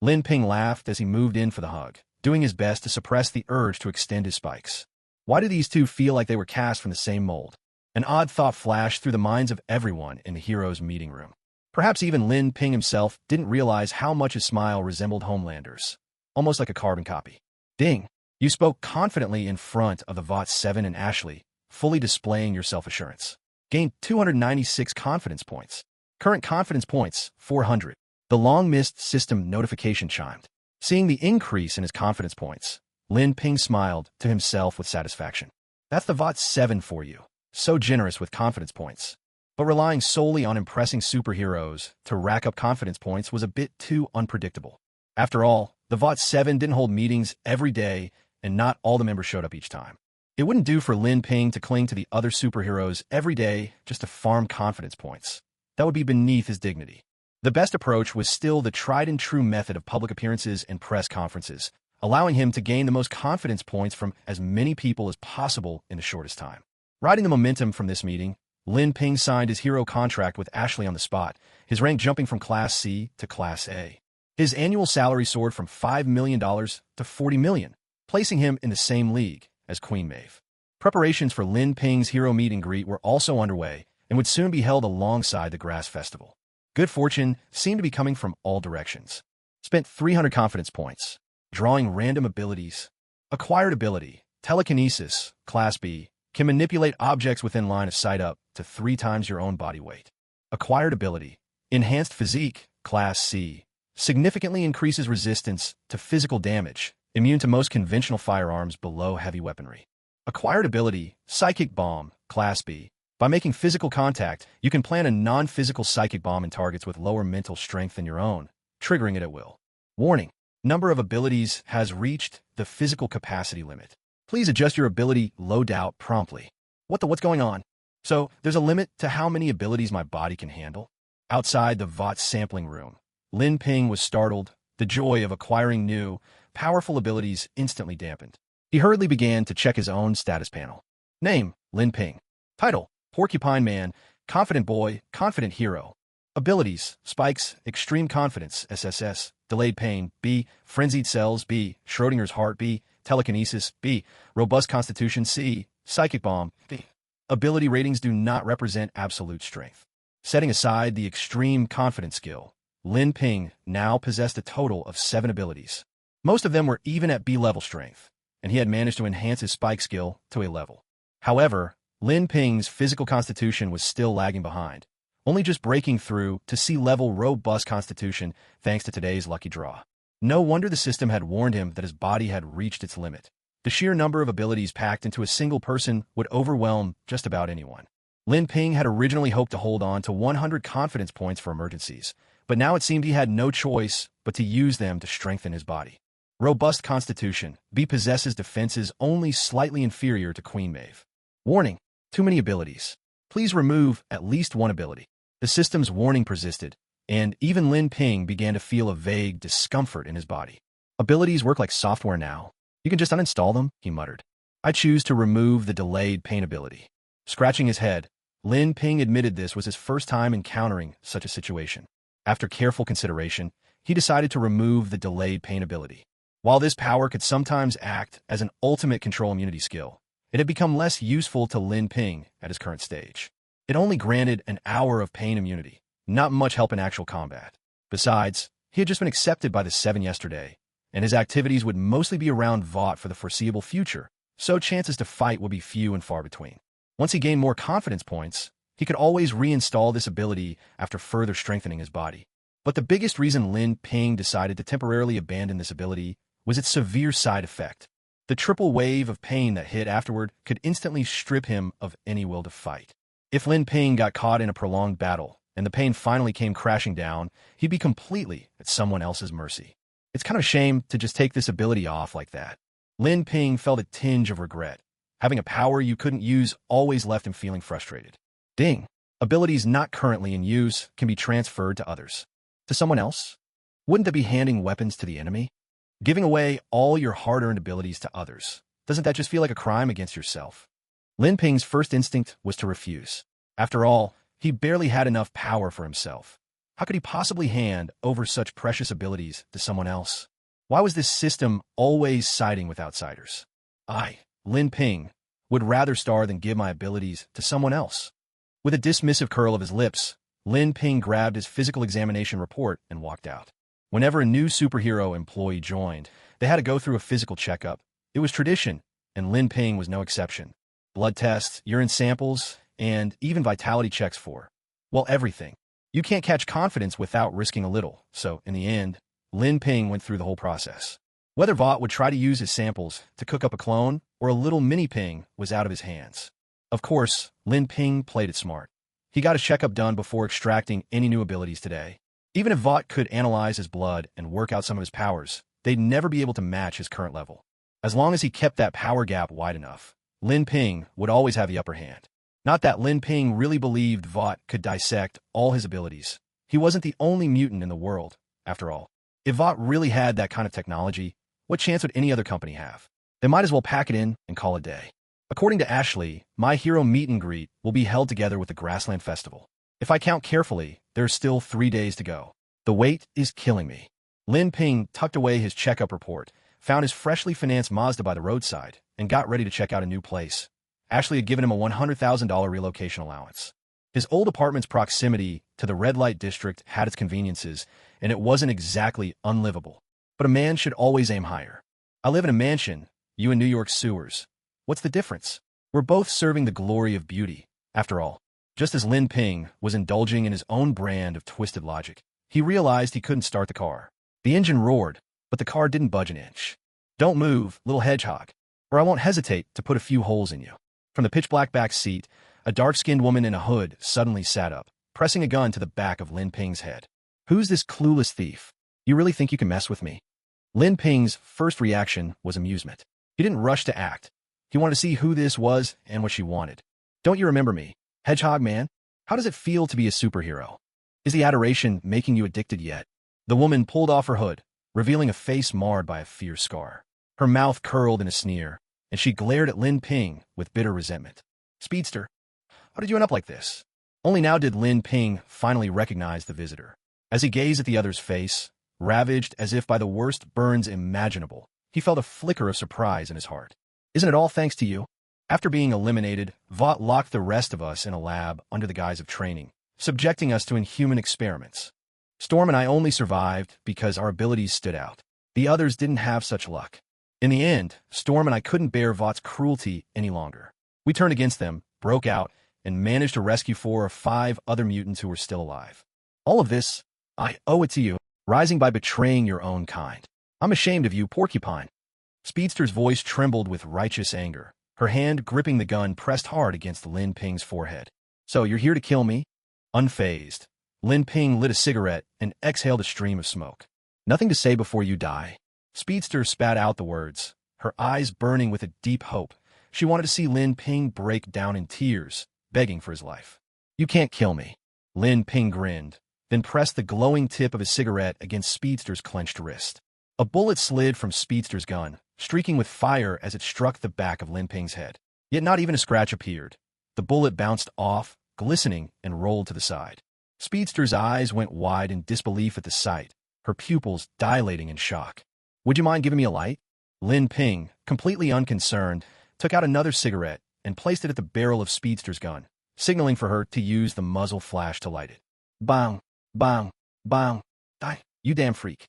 Lin Ping laughed as he moved in for the hug, doing his best to suppress the urge to extend his spikes. Why do these two feel like they were cast from the same mold? An odd thought flashed through the minds of everyone in the hero's meeting room. Perhaps even Lin Ping himself didn't realize how much his smile resembled Homelander's, almost like a carbon copy. Ding! You spoke confidently in front of the Vought 7 and Ashley, fully displaying your self-assurance. Gained 296 confidence points. Current confidence points, 400. The long-missed system notification chimed. Seeing the increase in his confidence points, Lin Ping smiled to himself with satisfaction. That's the Vought 7 for you. So generous with confidence points. But relying solely on impressing superheroes to rack up confidence points was a bit too unpredictable. After all, the Vought 7 didn't hold meetings every day, and not all the members showed up each time. It wouldn't do for Lin Ping to cling to the other superheroes every day just to farm confidence points. That would be beneath his dignity. The best approach was still the tried-and-true method of public appearances and press conferences, allowing him to gain the most confidence points from as many people as possible in the shortest time. Riding the momentum from this meeting, Lin Ping signed his hero contract with Ashley on the spot, his rank jumping from Class C to Class A. His annual salary soared from $5 million to $40 million, placing him in the same league as Queen Maeve. Preparations for Lin Ping's hero meet and greet were also underway and would soon be held alongside the Grass Festival. Good fortune seemed to be coming from all directions. Spent 300 confidence points, drawing random abilities. Acquired ability, telekinesis, Class B, can manipulate objects within line of sight up to 3 times your own body weight. Acquired ability, enhanced physique, Class C, significantly increases resistance to physical damage, immune to most conventional firearms below heavy weaponry. Acquired ability, psychic bomb, Class B. By making physical contact, you can plant a non-physical psychic bomb in targets with lower mental strength than your own, triggering it at will. Warning: number of abilities has reached the physical capacity limit. Please adjust your ability loadout promptly. What's going on? So, there's a limit to how many abilities my body can handle? Outside the VOT sampling room, Lin Ping was startled. The joy of acquiring new, powerful abilities instantly dampened. He hurriedly began to check his own status panel. Name, Lin Ping. Title, Porcupine Man, Confident Boy, Confident Hero. Abilities, Spikes, Extreme Confidence, SSS, Delayed Pain, B, Frenzied Cells, B, Schrodinger's Heart, B, Telekinesis, B, Robust Constitution, C, Psychic Bomb, B. Ability ratings do not represent absolute strength. Setting aside the Extreme Confidence skill, Lin Ping now possessed a total of 7 abilities. Most of them were even at B-level strength, and he had managed to enhance his Spike skill to a level. However, Lin Ping's physical constitution was still lagging behind, only just breaking through to C-level Robust Constitution thanks to today's lucky draw. No wonder the system had warned him that his body had reached its limit. The sheer number of abilities packed into a single person would overwhelm just about anyone. Lin Ping had originally hoped to hold on to 100 confidence points for emergencies, but now it seemed he had no choice but to use them to strengthen his body. Robust Constitution, B possesses defenses only slightly inferior to Queen Maeve. Warning, too many abilities. Please remove at least one ability. The system's warning persisted, and even Lin Ping began to feel a vague discomfort in his body. Abilities work like software now. You can just uninstall them, he muttered. I choose to remove the delayed pain ability. Scratching his head, Lin Ping admitted this was his first time encountering such a situation. After careful consideration, he decided to remove the delayed pain ability. While this power could sometimes act as an ultimate control immunity skill, it had become less useful to Lin Ping at his current stage. It only granted an hour of pain immunity, not much help in actual combat. Besides, he had just been accepted by the 7 yesterday, and his activities would mostly be around VOT for the foreseeable future, so chances to fight would be few and far between. Once he gained more confidence points, he could always reinstall this ability after further strengthening his body. But the biggest reason Lin Ping decided to temporarily abandon this ability was its severe side effect. The triple wave of pain that hit afterward could instantly strip him of any will to fight. If Lin Ping got caught in a prolonged battle, and the pain finally came crashing down, he'd be completely at someone else's mercy. It's kind of a shame to just take this ability off like that. Lin Ping felt a tinge of regret. Having a power you couldn't use always left him feeling frustrated. Ding! Abilities not currently in use can be transferred to others. To someone else? Wouldn't that be handing weapons to the enemy? Giving away all your hard-earned abilities to others, doesn't that just feel like a crime against yourself? Lin Ping's first instinct was to refuse. After all, he barely had enough power for himself. How could he possibly hand over such precious abilities to someone else? Why was this system always siding with outsiders? I, Lin Ping, would rather star than give my abilities to someone else. With a dismissive curl of his lips, Lin Ping grabbed his physical examination report and walked out. Whenever a new superhero employee joined, they had to go through a physical checkup. It was tradition, and Lin Ping was no exception. Blood tests, urine samples, and even vitality checks for, well, everything. You can't catch confidence without risking a little, so in the end, Lin Ping went through the whole process. Whether Vought would try to use his samples to cook up a clone or a little mini Ping was out of his hands. Of course, Lin Ping played it smart. He got his checkup done before extracting any new abilities today. Even if Vought could analyze his blood and work out some of his powers, they'd never be able to match his current level. As long as he kept that power gap wide enough, Lin Ping would always have the upper hand. Not that Lin Ping really believed Vought could dissect all his abilities. He wasn't the only mutant in the world, after all. If Vought really had that kind of technology, what chance would any other company have? They might as well pack it in and call it a day. According to Ashley, My Hero Meet and Greet will be held together with the Grassland Festival. If I count carefully, there are still 3 days to go. The wait is killing me. Lin Ping tucked away his checkup report, found his freshly financed Mazda by the roadside, and got ready to check out a new place. Ashley had given him a $100,000 relocation allowance. His old apartment's proximity to the red light district had its conveniences, and it wasn't exactly unlivable. But a man should always aim higher. I live in a mansion, you in New York's sewers. What's the difference? We're both serving the glory of beauty, after all. Just as Lin Ping was indulging in his own brand of twisted logic, he realized he couldn't start the car. The engine roared, but the car didn't budge an inch. Don't move, little hedgehog, or I won't hesitate to put a few holes in you. From the pitch-black back seat, a dark-skinned woman in a hood suddenly sat up, pressing a gun to the back of Lin Ping's head. Who's this clueless thief? You really think you can mess with me? Lin Ping's first reaction was amusement. He didn't rush to act. He wanted to see who this was and what she wanted. Don't you remember me? Hedgehog Man? How does it feel to be a superhero? Is the adoration making you addicted yet? The woman pulled off her hood, revealing a face marred by a fierce scar. Her mouth curled in a sneer, and she glared at Lin Ping with bitter resentment. Speedster, how did you end up like this? Only now did Lin Ping finally recognize the visitor. As he gazed at the other's face, ravaged as if by the worst burns imaginable, he felt a flicker of surprise in his heart. Isn't it all thanks to you? After being eliminated, Vought locked the rest of us in a lab under the guise of training, subjecting us to inhuman experiments. Storm and I only survived because our abilities stood out. The others didn't have such luck. In the end, Storm and I couldn't bear Vaught's cruelty any longer. We turned against them, broke out, and managed to rescue 4 or 5 other mutants who were still alive. All of this, I owe it to you, rising by betraying your own kind. I'm ashamed of you, Porcupine. Speedster's voice trembled with righteous anger. Her hand gripping the gun pressed hard against Lin Ping's forehead. So you're here to kill me? Unfazed, Lin Ping lit a cigarette and exhaled a stream of smoke. Nothing to say before you die? Speedster spat out the words, her eyes burning with a deep hope. She wanted to see Lin Ping break down in tears, begging for his life. You can't kill me. Lin Ping grinned, then pressed the glowing tip of his cigarette against Speedster's clenched wrist. A bullet slid from Speedster's gun, streaking with fire as it struck the back of Lin Ping's head. Yet not even a scratch appeared. The bullet bounced off, glistening, and rolled to the side. Speedster's eyes went wide in disbelief at the sight, her pupils dilating in shock. Would you mind giving me a light? Lin Ping, completely unconcerned, took out another cigarette and placed it at the barrel of Speedster's gun, signaling for her to use the muzzle flash to light it. Bang, bang, bang, die, you damn freak.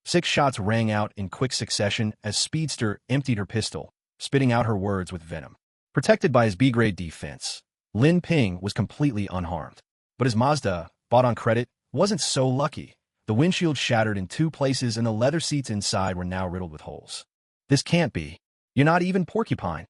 6 shots rang out in quick succession as Speedster emptied her pistol, spitting out her words with venom. Protected by his B-grade defense, Lin Ping was completely unharmed. But his Mazda, bought on credit, wasn't so lucky. The windshield shattered in 2 places and the leather seats inside were now riddled with holes. This can't be. You're not even Porcupine.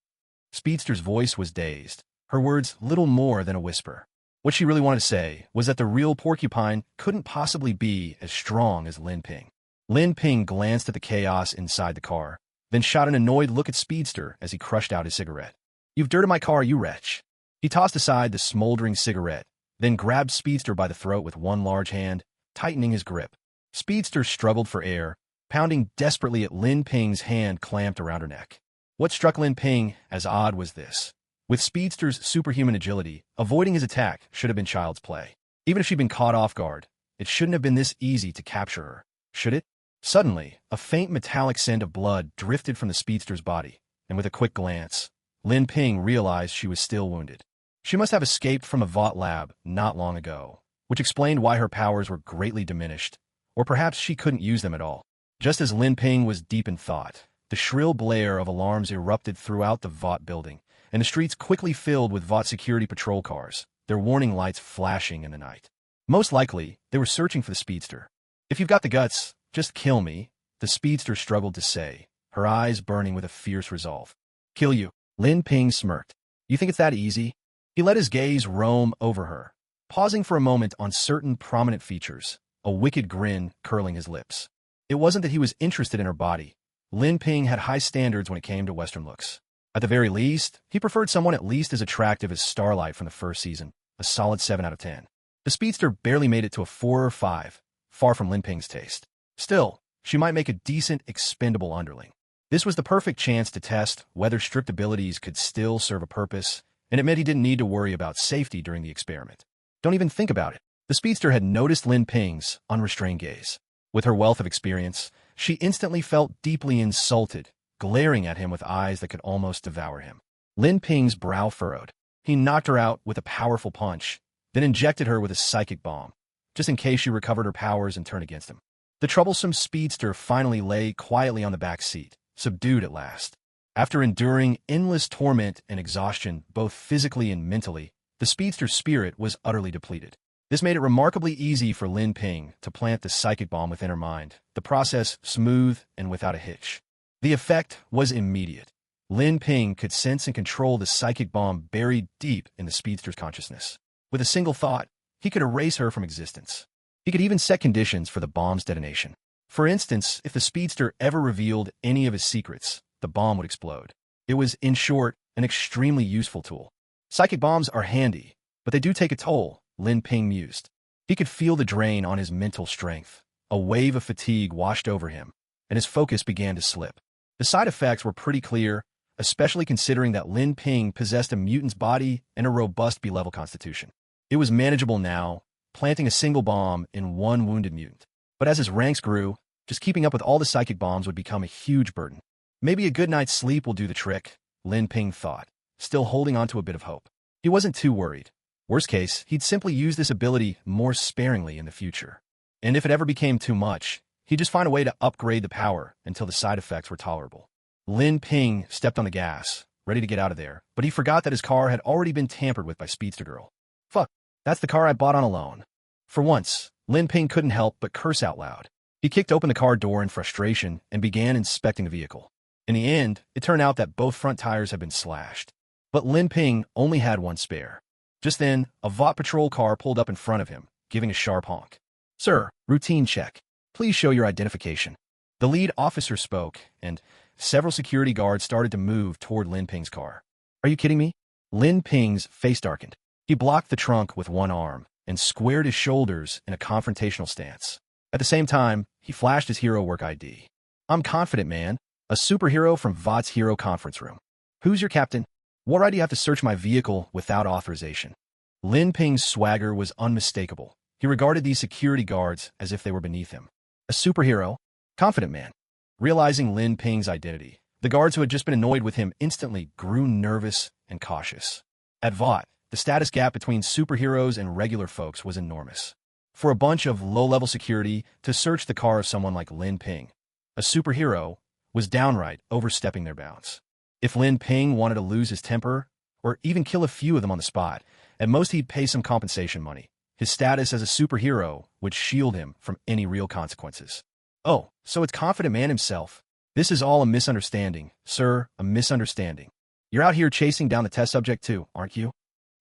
Speedster's voice was dazed, her words little more than a whisper. What she really wanted to say was that the real Porcupine couldn't possibly be as strong as Lin Ping. Lin Ping glanced at the chaos inside the car, then shot an annoyed look at Speedster as he crushed out his cigarette. You've dirted my car, you wretch. He tossed aside the smoldering cigarette, then grabbed Speedster by the throat with one large hand, tightening his grip. Speedster struggled for air, pounding desperately at Lin Ping's hand clamped around her neck. What struck Lin Ping as odd was this. With Speedster's superhuman agility, avoiding his attack should have been child's play. Even if she'd been caught off guard, it shouldn't have been this easy to capture her, should it? Suddenly, a faint metallic scent of blood drifted from the Speedster's body, and with a quick glance, Lin Ping realized she was still wounded. She must have escaped from a Vought lab not long ago, which explained why her powers were greatly diminished, or perhaps she couldn't use them at all. Just as Lin Ping was deep in thought, the shrill blare of alarms erupted throughout the Vought building, and the streets quickly filled with Vought security patrol cars, their warning lights flashing in the night. Most likely, they were searching for the Speedster. If you've got the guts, just kill me, the Speedster struggled to say, her eyes burning with a fierce resolve. Kill you, Lin Ping smirked. You think it's that easy? He let his gaze roam over her, pausing for a moment on certain prominent features, a wicked grin curling his lips. It wasn't that he was interested in her body. Lin Ping had high standards when it came to Western looks. At the very least, he preferred someone at least as attractive as Starlight from the first season, a solid 7 out of 10. The Speedster barely made it to a 4 or 5, far from Lin Ping's taste. Still, she might make a decent, expendable underling. This was the perfect chance to test whether stripped abilities could still serve a purpose, and it meant he didn't need to worry about safety during the experiment. Don't even think about it. The Speedster had noticed Lin Ping's unrestrained gaze. With her wealth of experience, she instantly felt deeply insulted, glaring at him with eyes that could almost devour him. Lin Ping's brow furrowed. He knocked her out with a powerful punch, then injected her with a psychic bomb, just in case she recovered her powers and turned against him. The troublesome Speedster finally lay quietly on the back seat, subdued at last. After enduring endless torment and exhaustion, both physically and mentally, the Speedster's spirit was utterly depleted. This made it remarkably easy for Lin Ping to plant the psychic bomb within her mind, the process smooth and without a hitch. The effect was immediate. Lin Ping could sense and control the psychic bomb buried deep in the Speedster's consciousness. With a single thought, he could erase her from existence. He could even set conditions for the bomb's detonation. For instance, if the Speedster ever revealed any of his secrets, the bomb would explode. It was, in short, an extremely useful tool. Psychic bombs are handy, but they do take a toll, Lin Ping mused. He could feel the drain on his mental strength. A wave of fatigue washed over him, and his focus began to slip. The side effects were pretty clear, especially considering that Lin Ping possessed a mutant's body and a robust B-level constitution. It was manageable now, planting a single bomb in one wounded mutant. But as his ranks grew, just keeping up with all the psychic bombs would become a huge burden. Maybe a good night's sleep will do the trick, Lin Ping thought, still holding on to a bit of hope. He wasn't too worried. Worst case, he'd simply use this ability more sparingly in the future. And if it ever became too much, he'd just find a way to upgrade the power until the side effects were tolerable. Lin Ping stepped on the gas, ready to get out of there, but he forgot that his car had already been tampered with by Speedster Girl. Fuck, that's the car I bought on a loan. For once, Lin Ping couldn't help but curse out loud. He kicked open the car door in frustration and began inspecting the vehicle. In the end, it turned out that both front tires had been slashed. But Lin Ping only had one spare. Just then, a VOT patrol car pulled up in front of him, giving a sharp honk. "Sir, routine check. Please show your identification." The lead officer spoke, and several security guards started to move toward Lin Ping's car. "Are you kidding me?" Lin Ping's face darkened. He blocked the trunk with one arm and squared his shoulders in a confrontational stance. At the same time, he flashed his hero work ID. "I'm confident, man. A superhero from VOT's hero conference room. Who's your captain? What right do you have to search my vehicle without authorization?" Lin Ping's swagger was unmistakable. He regarded these security guards as if they were beneath him. A superhero? Confident man. Realizing Lin Ping's identity, the guards who had just been annoyed with him instantly grew nervous and cautious. At VOT, the status gap between superheroes and regular folks was enormous. For a bunch of low-level security to search the car of someone like Lin Ping, a superhero, was downright overstepping their bounds. If Lin Ping wanted to lose his temper, or even kill a few of them on the spot, at most he'd pay some compensation money. His status as a superhero would shield him from any real consequences. "Oh, so it's Confident Man himself. This is all a misunderstanding, sir, a misunderstanding. You're out here chasing down the test subject too, aren't you?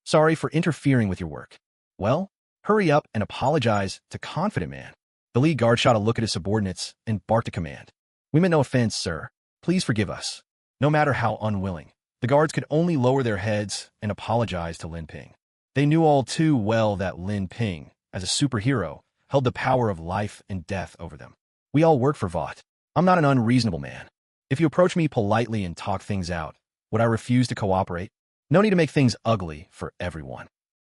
Sorry for interfering with your work. Well, hurry up and apologize to Confident Man." The lead guard shot a look at his subordinates and barked a command. "We meant no offense, sir. Please forgive us." No matter how unwilling, the guards could only lower their heads and apologize to Lin Ping. They knew all too well that Lin Ping, as a superhero, held the power of life and death over them. "We all work for VOT. I'm not an unreasonable man. If you approach me politely and talk things out, would I refuse to cooperate? No need to make things ugly for everyone.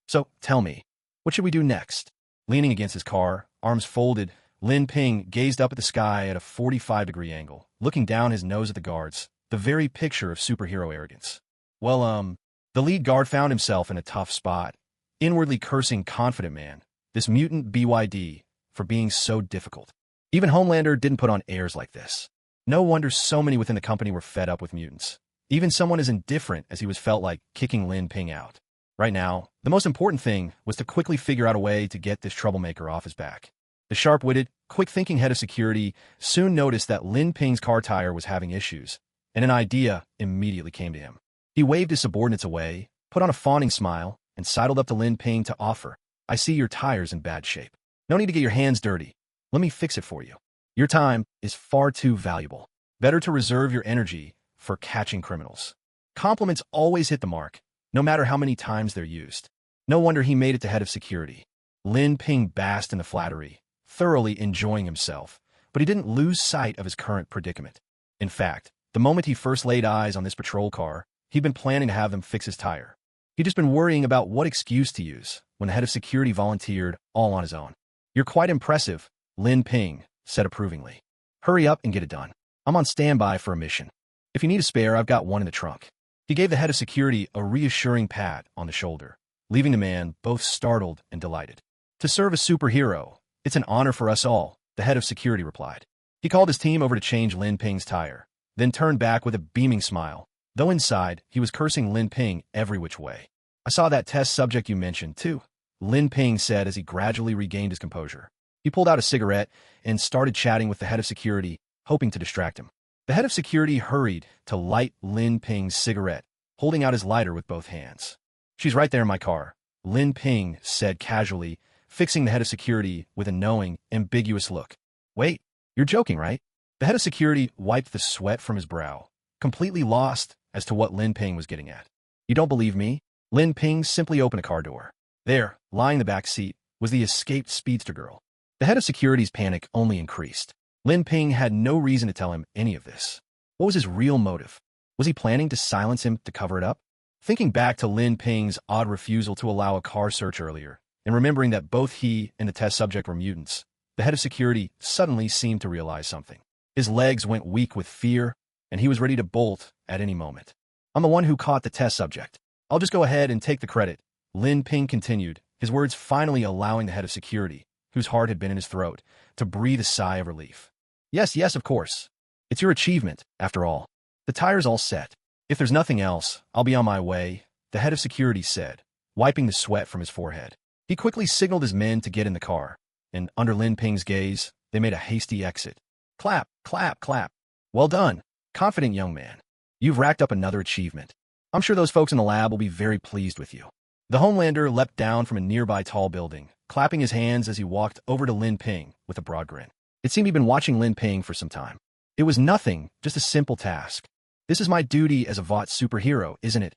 So, tell me, what should we do next?" Leaning against his car, arms folded, Lin Ping gazed up at the sky at a 45-degree angle, looking down his nose at the guards, the very picture of superhero arrogance. "Well, the lead guard found himself in a tough spot, inwardly cursing Confident Man, this mutant BYD, for being so difficult. Even Homelander didn't put on airs like this. No wonder so many within the company were fed up with mutants. Even someone as indifferent as he was felt like kicking Lin Ping out. Right now, the most important thing was to quickly figure out a way to get this troublemaker off his back. The sharp-witted, quick-thinking head of security soon noticed that Lin Ping's car tire was having issues, and an idea immediately came to him. He waved his subordinates away, put on a fawning smile, and sidled up to Lin Ping to offer, "I see your tire's in bad shape. No need to get your hands dirty. Let me fix it for you. Your time is far too valuable. Better to reserve your energy for catching criminals." Compliments always hit the mark, no matter how many times they're used. No wonder he made it to head of security. Lin Ping basked in the flattery, thoroughly enjoying himself, but he didn't lose sight of his current predicament. In fact, the moment he first laid eyes on this patrol car, he'd been planning to have them fix his tire. He'd just been worrying about what excuse to use when the head of security volunteered all on his own. "You're quite impressive," Lin Ping said approvingly. "Hurry up and get it done. I'm on standby for a mission. If you need a spare, I've got one in the trunk." He gave the head of security a reassuring pat on the shoulder, leaving the man both startled and delighted. "To serve a superhero, it's an honor for us all," the head of security replied. He called his team over to change Lin Ping's tire, then turned back with a beaming smile, though inside, he was cursing Lin Ping every which way. "I saw that test subject you mentioned, too," Lin Ping said as he gradually regained his composure. He pulled out a cigarette and started chatting with the head of security, hoping to distract him. The head of security hurried to light Lin Ping's cigarette, holding out his lighter with both hands. "She's right there in my car," Lin Ping said casually, fixing the head of security with a knowing, ambiguous look. "Wait, you're joking, right?" The head of security wiped the sweat from his brow, completely lost as to what Lin Ping was getting at. You don't believe me? Lin Ping simply opened a car door. There, lying in the back seat, was the escaped speedster girl. The head of security's panic only increased. Lin Ping had no reason to tell him any of this. What was his real motive? Was he planning to silence him to cover it up? Thinking back to Lin Ping's odd refusal to allow a car search earlier, and remembering that both he and the test subject were mutants, the head of security suddenly seemed to realize something. His legs went weak with fear, and he was ready to bolt at any moment. I'm the one who caught the test subject. I'll just go ahead and take the credit, Lin Ping continued, his words finally allowing the head of security, whose heart had been in his throat, to breathe a sigh of relief. Yes, of course. It's your achievement, after all. The tire's all set. If there's nothing else, I'll be on my way, the head of security said, wiping the sweat from his forehead. He quickly signaled his men to get in the car, and under Lin Ping's gaze, they made a hasty exit. Clap, clap, clap. Well done, confident young man. You've racked up another achievement. I'm sure those folks in the lab will be very pleased with you. The Homelander leapt down from a nearby tall building, clapping his hands as he walked over to Lin Ping with a broad grin. It seemed he'd been watching Lin Ping for some time. It was nothing, just a simple task. This is my duty as a VOT superhero, isn't it?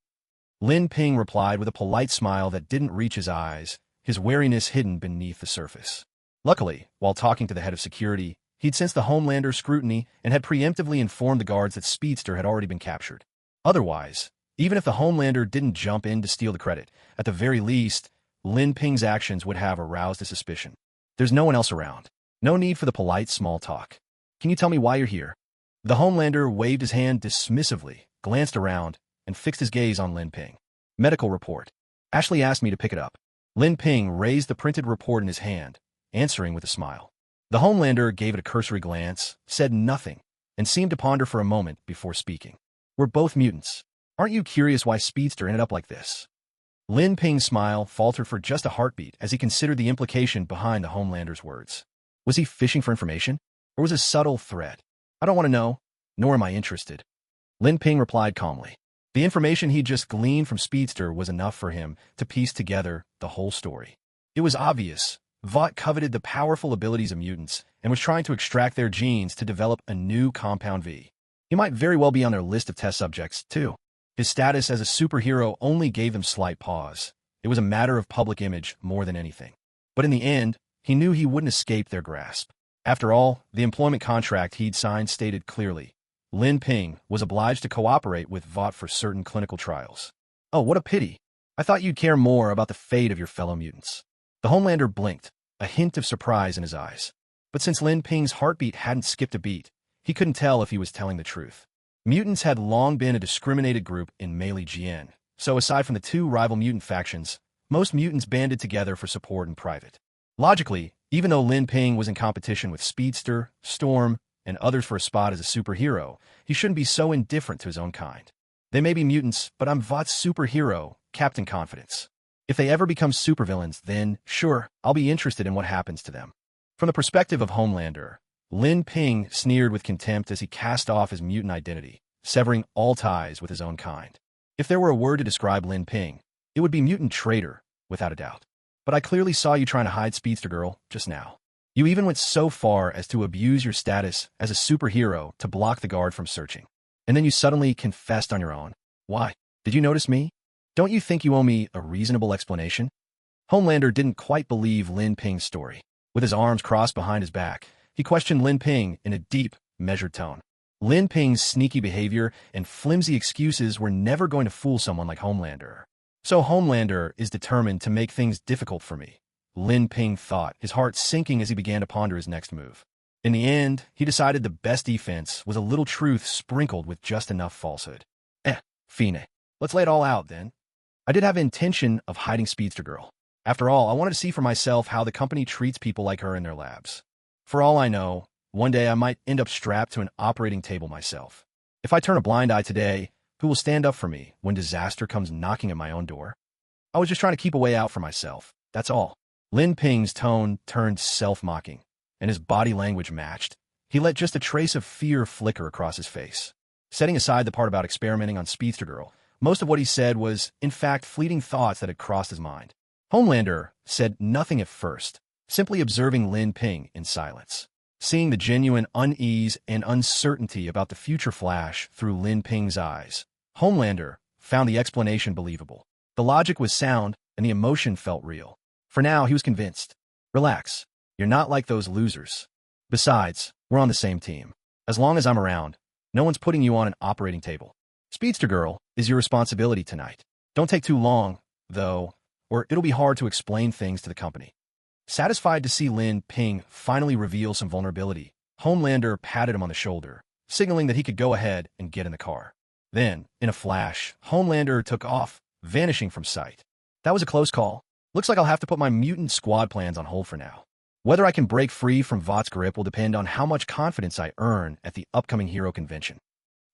Lin Ping replied with a polite smile that didn't reach his eyes, his wariness hidden beneath the surface. Luckily, while talking to the head of security, he'd sensed the Homelander's scrutiny and had preemptively informed the guards that Speedster had already been captured. Otherwise, even if the Homelander didn't jump in to steal the credit, at the very least, Lin Ping's actions would have aroused a suspicion. There's no one else around. No need for the polite small talk. Can you tell me why you're here? The Homelander waved his hand dismissively, glanced around, and fixed his gaze on Lin Ping. Medical report. Ashley asked me to pick it up. Lin Ping raised the printed report in his hand, answering with a smile. The Homelander gave it a cursory glance, said nothing, and seemed to ponder for a moment before speaking. We're both mutants. Aren't you curious why Speedster ended up like this? Lin Ping's smile faltered for just a heartbeat as he considered the implication behind the Homelander's words. Was he fishing for information? Or was it a subtle threat? I don't want to know, nor am I interested. Lin Ping replied calmly. The information he'd just gleaned from Speedster was enough for him to piece together the whole story. It was obvious. Vought coveted the powerful abilities of mutants and was trying to extract their genes to develop a new Compound V. He might very well be on their list of test subjects, too. His status as a superhero only gave them slight pause. It was a matter of public image more than anything. But in the end, he knew he wouldn't escape their grasp. After all, the employment contract he'd signed stated clearly, Lin Ping was obliged to cooperate with Vought for certain clinical trials. Oh, what a pity. I thought you'd care more about the fate of your fellow mutants. The Homelander blinked, a hint of surprise in his eyes. But since Lin Ping's heartbeat hadn't skipped a beat, he couldn't tell if he was telling the truth. Mutants had long been a discriminated group in Meili Jian, so aside from the two rival mutant factions, most mutants banded together for support in private. Logically, even though Lin Ping was in competition with Speedster, Storm, and others for a spot as a superhero, he shouldn't be so indifferent to his own kind. They may be mutants, but I'm Vought's superhero, Captain Confidence. If they ever become supervillains, then, sure, I'll be interested in what happens to them. From the perspective of Homelander, Lin Ping sneered with contempt as he cast off his mutant identity, severing all ties with his own kind. If there were a word to describe Lin Ping, it would be mutant traitor, without a doubt. But I clearly saw you trying to hide Speedster Girl just now. You even went so far as to abuse your status as a superhero to block the guard from searching. And then you suddenly confessed on your own. Why? Did you notice me? Don't you think you owe me a reasonable explanation? Homelander didn't quite believe Lin Ping's story. With his arms crossed behind his back, he questioned Lin Ping in a deep, measured tone. Lin Ping's sneaky behavior and flimsy excuses were never going to fool someone like Homelander. So Homelander is determined to make things difficult for me, Lin Ping thought, his heart sinking as he began to ponder his next move. In the end, he decided the best defense was a little truth sprinkled with just enough falsehood. Fine. Let's lay it all out, then. I did have intention of hiding Speedster Girl. After all, I wanted to see for myself how the company treats people like her in their labs. For all I know, one day I might end up strapped to an operating table myself. If I turn a blind eye today, who will stand up for me when disaster comes knocking at my own door? I was just trying to keep a way out for myself, that's all. Lin Ping's tone turned self-mocking, and his body language matched. He let just a trace of fear flicker across his face. Setting aside the part about experimenting on Speedster Girl, most of what he said was, in fact, fleeting thoughts that had crossed his mind. Homelander said nothing at first, simply observing Lin Ping in silence. Seeing the genuine unease and uncertainty about the future flash through Lin Ping's eyes, Homelander found the explanation believable. The logic was sound, and the emotion felt real. For now, he was convinced. Relax. You're not like those losers. Besides, we're on the same team. As long as I'm around, no one's putting you on an operating table. Speedster Girl is your responsibility tonight. Don't take too long, though, or it'll be hard to explain things to the company. Satisfied to see Lin Ping finally reveal some vulnerability, Homelander patted him on the shoulder, signaling that he could go ahead and get in the car. Then, in a flash, Homelander took off, vanishing from sight. That was a close call. Looks like I'll have to put my mutant squad plans on hold for now. Whether I can break free from Vought's grip will depend on how much confidence I earn at the upcoming hero convention.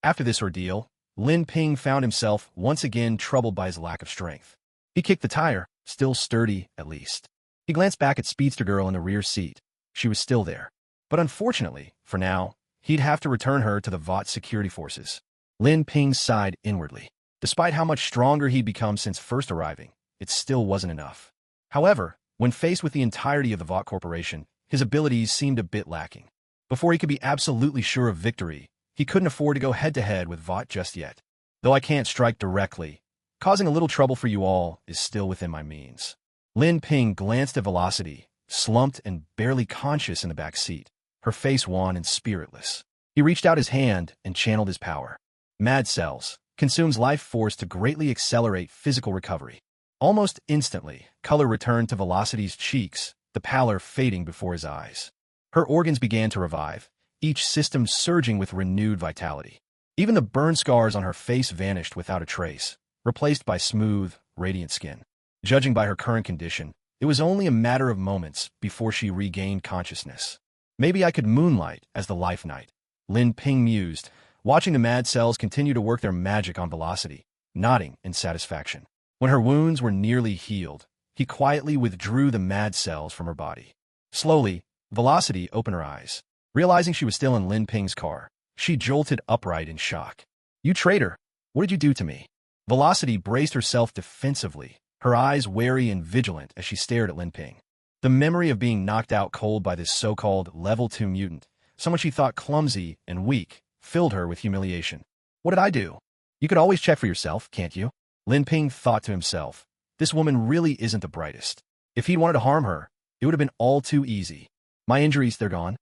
After this ordeal, Lin Ping found himself once again troubled by his lack of strength. He kicked the tire, still sturdy at least. He glanced back at Speedster Girl in the rear seat. She was still there. But unfortunately, for now, he'd have to return her to the Vought security forces. Lin Ping sighed inwardly. Despite how much stronger he'd become since first arriving, it still wasn't enough. However, when faced with the entirety of the Vought Corporation, his abilities seemed a bit lacking. Before he could be absolutely sure of victory, he couldn't afford to go head-to-head with Vought just yet. Though I can't strike directly, causing a little trouble for you all is still within my means. Lin Ping glanced at Velocity, slumped and barely conscious in the back seat, her face wan and spiritless. He reached out his hand and channeled his power. Mad Cells consumes life force to greatly accelerate physical recovery. Almost instantly, color returned to Velocity's cheeks, the pallor fading before his eyes. Her organs began to revive, each system surging with renewed vitality. Even the burn scars on her face vanished without a trace, replaced by smooth, radiant skin. Judging by her current condition, it was only a matter of moments before she regained consciousness. Maybe I could moonlight as the Life Knight, Lin Ping mused, watching the Mad Cells continue to work their magic on Velocity, nodding in satisfaction. When her wounds were nearly healed, he quietly withdrew the Mad Cells from her body. Slowly, Velocity opened her eyes. Realizing she was still in Lin Ping's car, she jolted upright in shock. "You traitor! What did you do to me?" Velocity braced herself defensively, her eyes wary and vigilant as she stared at Lin Ping. The memory of being knocked out cold by this so-called Level 2 mutant, someone she thought clumsy and weak, filled her with humiliation. "What did I do?" "You could always check for yourself, can't you?" Lin Ping thought to himself. This woman really isn't the brightest. If he'd wanted to harm her, it would have been all too easy. My injuries, they're gone.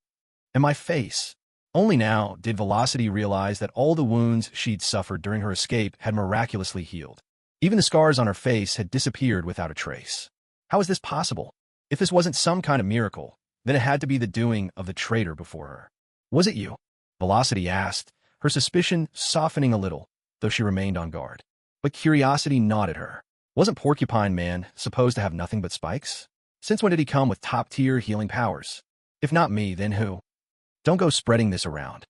And my face. Only now did Velocity realize that all the wounds she'd suffered during her escape had miraculously healed. Even the scars on her face had disappeared without a trace. How is this possible? If this wasn't some kind of miracle, then it had to be the doing of the traitor before her. "Was it you?" Velocity asked, her suspicion softening a little, though she remained on guard. But curiosity gnawed at her. Wasn't Porcupine Man supposed to have nothing but spikes? Since when did he come with top-tier healing powers? If not me, then who? Don't go spreading this around.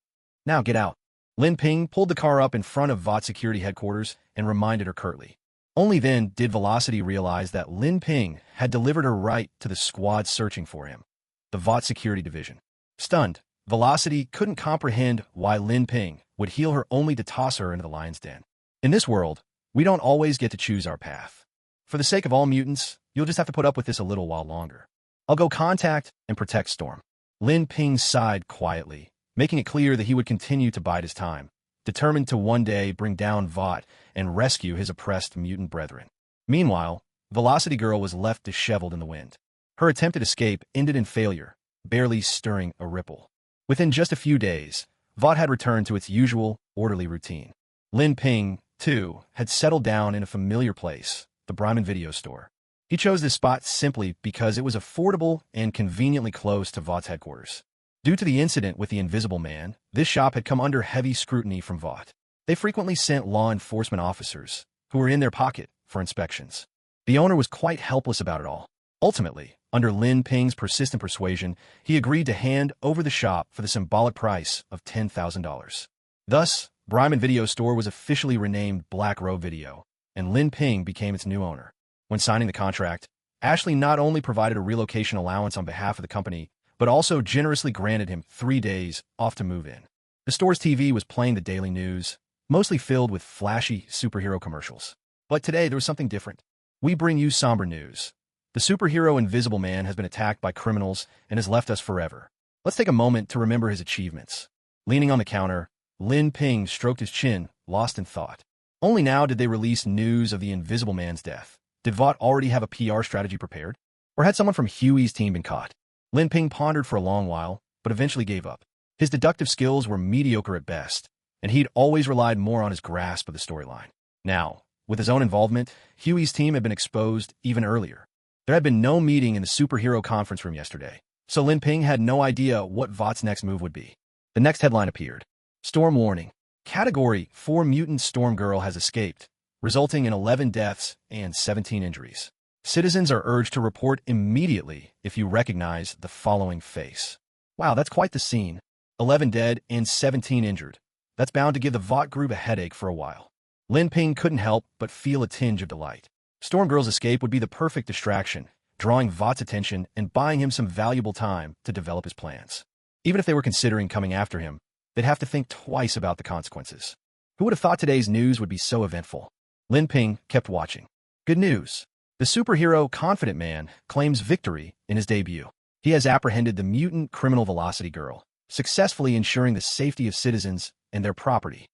Now get out. Lin Ping pulled the car up in front of Vought security headquarters and reminded her curtly. Only then did Velocity realize that Lin Ping had delivered her right to the squad searching for him, the Vought security division. Stunned, Velocity couldn't comprehend why Lin Ping would heal her only to toss her into the lion's den. In this world, we don't always get to choose our path. For the sake of all mutants, you'll just have to put up with this a little while longer. I'll go contact and protect Storm. Lin Ping sighed quietly, making it clear that he would continue to bide his time, determined to one day bring down Vought and rescue his oppressed mutant brethren. Meanwhile, Velocity Girl was left disheveled in the wind. Her attempt at escape ended in failure, barely stirring a ripple. Within just a few days, Vought had returned to its usual, orderly routine. Lin Ping, too, had settled down in a familiar place, the Brahmin video store. He chose this spot simply because it was affordable and conveniently close to Vought's headquarters. Due to the incident with the Invisible Man, this shop had come under heavy scrutiny from Vought. They frequently sent law enforcement officers, who were in their pocket, for inspections. The owner was quite helpless about it all. Ultimately, under Lin Ping's persistent persuasion, he agreed to hand over the shop for the symbolic price of $10,000. Thus, Brahmin Video Store was officially renamed Black Row Video, and Lin Ping became its new owner. When signing the contract, Ashley not only provided a relocation allowance on behalf of the company, but also generously granted him 3 days off to move in. The store's TV was playing the daily news, mostly filled with flashy superhero commercials. But today there was something different. We bring you somber news. The superhero Invisible Man has been attacked by criminals and has left us forever. Let's take a moment to remember his achievements. Leaning on the counter, Lin Ping stroked his chin, lost in thought. Only now did they release news of the Invisible Man's death. Did Vought already have a PR strategy prepared? Or had someone from Huey's team been caught? Lin Ping pondered for a long while, but eventually gave up. His deductive skills were mediocre at best, and he'd always relied more on his grasp of the storyline. Now, with his own involvement, Huey's team had been exposed even earlier. There had been no meeting in the superhero conference room yesterday, so Lin Ping had no idea what Vought's next move would be. The next headline appeared. Storm warning. Category 4 mutant storm girl has escaped, resulting in 11 deaths and 17 injuries. Citizens are urged to report immediately if you recognize the following face. Wow, that's quite the scene. 11 dead and 17 injured. That's bound to give the Vought group a headache for a while. Lin Ping couldn't help but feel a tinge of delight. Storm Girl's escape would be the perfect distraction, drawing Vought's attention and buying him some valuable time to develop his plans. Even if they were considering coming after him, they'd have to think twice about the consequences. Who would have thought today's news would be so eventful? Lin Ping kept watching. Good news. The superhero Confident Man claims victory in his debut. He has apprehended the mutant criminal Velocity Girl, successfully ensuring the safety of citizens and their property.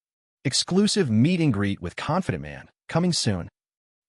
Exclusive meet and greet with Confident Man, coming soon.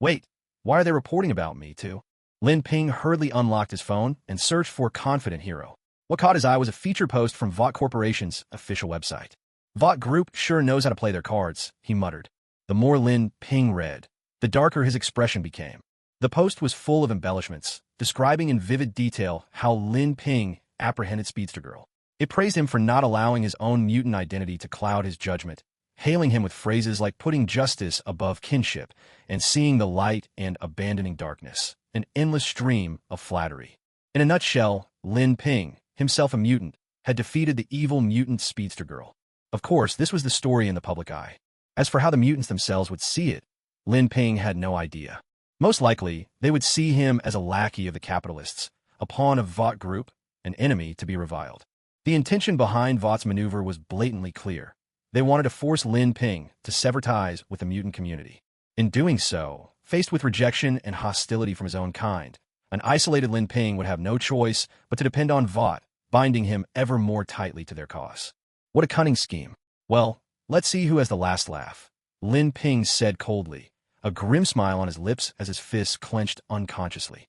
Wait, why are they reporting about me too? Lin Ping hurriedly unlocked his phone and searched for Confident Hero. What caught his eye was a feature post from Vought Corporation's official website. Vought Group sure knows how to play their cards, he muttered. The more Lin Ping read, the darker his expression became. The post was full of embellishments, describing in vivid detail how Lin Ping apprehended Speedster Girl. It praised him for not allowing his own mutant identity to cloud his judgment, hailing him with phrases like putting justice above kinship and seeing the light and abandoning darkness, an endless stream of flattery. In a nutshell, Lin Ping, himself a mutant, had defeated the evil mutant Speedster Girl. Of course, this was the story in the public eye. As for how the mutants themselves would see it, Lin Ping had no idea. Most likely, they would see him as a lackey of the capitalists, a pawn of Vought Group, an enemy to be reviled. The intention behind Vought's maneuver was blatantly clear. They wanted to force Lin Ping to sever ties with the mutant community. In doing so, faced with rejection and hostility from his own kind, an isolated Lin Ping would have no choice but to depend on Vought, binding him ever more tightly to their cause. What a cunning scheme. Well, let's see who has the last laugh, Lin Ping said coldly, a grim smile on his lips as his fists clenched unconsciously.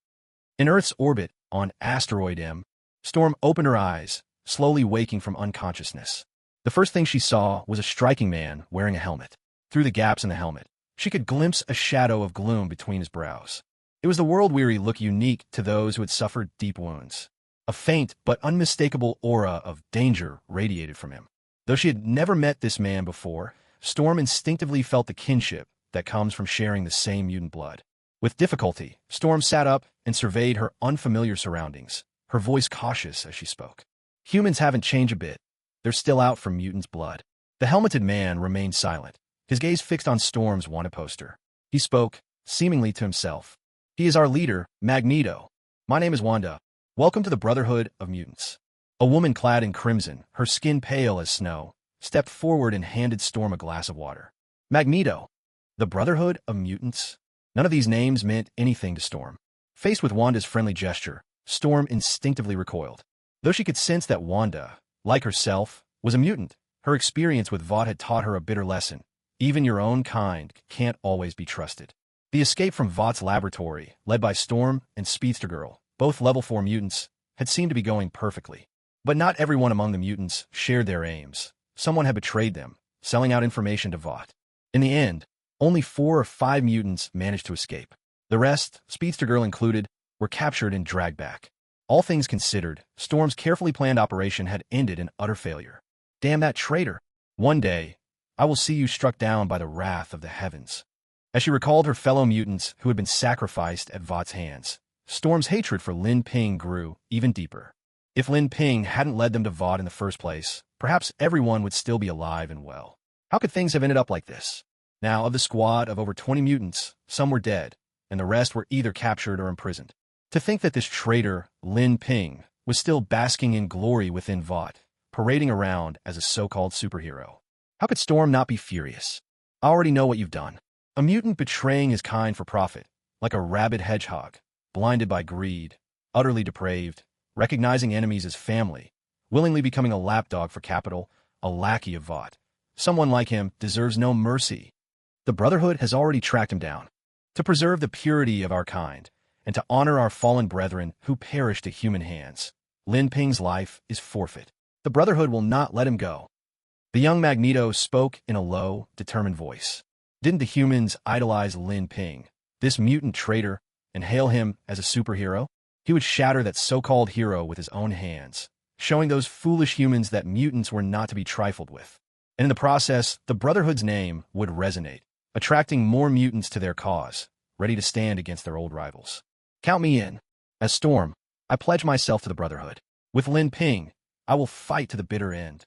In Earth's orbit, on asteroid M, Storm opened her eyes, slowly waking from unconsciousness. The first thing she saw was a striking man wearing a helmet. Through the gaps in the helmet, she could glimpse a shadow of gloom between his brows. It was the world-weary look unique to those who had suffered deep wounds. A faint but unmistakable aura of danger radiated from him. Though she had never met this man before, Storm instinctively felt the kinship that comes from sharing the same mutant blood. With difficulty, Storm sat up and surveyed her unfamiliar surroundings, her voice cautious as she spoke. Humans haven't changed a bit. They're still out for mutants' blood. The helmeted man remained silent, his gaze fixed on Storm's wanted poster. He spoke, seemingly to himself. He is our leader, Magneto. My name is Wanda. Welcome to the Brotherhood of Mutants. A woman clad in crimson, her skin pale as snow, stepped forward and handed Storm a glass of water. Magneto. The Brotherhood of Mutants? None of these names meant anything to Storm. Faced with Wanda's friendly gesture, Storm instinctively recoiled. Though she could sense that Wanda, like herself, was a mutant, her experience with Vought had taught her a bitter lesson. Even your own kind can't always be trusted. The escape from Vought's laboratory, led by Storm and Speedster Girl, both level 4 mutants, had seemed to be going perfectly. But not everyone among the mutants shared their aims. Someone had betrayed them, selling out information to Vought. In the end, only 4 or 5 mutants managed to escape. The rest, Speedster Girl included, were captured and dragged back. All things considered, Storm's carefully planned operation had ended in utter failure. Damn that traitor. One day, I will see you struck down by the wrath of the heavens. As she recalled her fellow mutants who had been sacrificed at Vought's hands, Storm's hatred for Lin Ping grew even deeper. If Lin Ping hadn't led them to Vought in the first place, perhaps everyone would still be alive and well. How could things have ended up like this? Now, of the squad of over 20 mutants, some were dead, and the rest were either captured or imprisoned. To think that this traitor, Lin Ping, was still basking in glory within Vought, parading around as a so-called superhero. How could Storm not be furious? I already know what you've done. A mutant betraying his kind for profit, like a rabid hedgehog, blinded by greed, utterly depraved, recognizing enemies as family, willingly becoming a lapdog for capital, a lackey of Vought. Someone like him deserves no mercy. The Brotherhood has already tracked him down. To preserve the purity of our kind, and to honor our fallen brethren who perished at human hands, Lin Ping's life is forfeit. The Brotherhood will not let him go. The young Magneto spoke in a low, determined voice. Didn't the humans idolize Lin Ping, this mutant traitor, and hail him as a superhero? He would shatter that so-called hero with his own hands, showing those foolish humans that mutants were not to be trifled with. And in the process, the Brotherhood's name would resonate, attracting more mutants to their cause, ready to stand against their old rivals. Count me in. As Storm, I pledge myself to the Brotherhood. With Lin Ping, I will fight to the bitter end.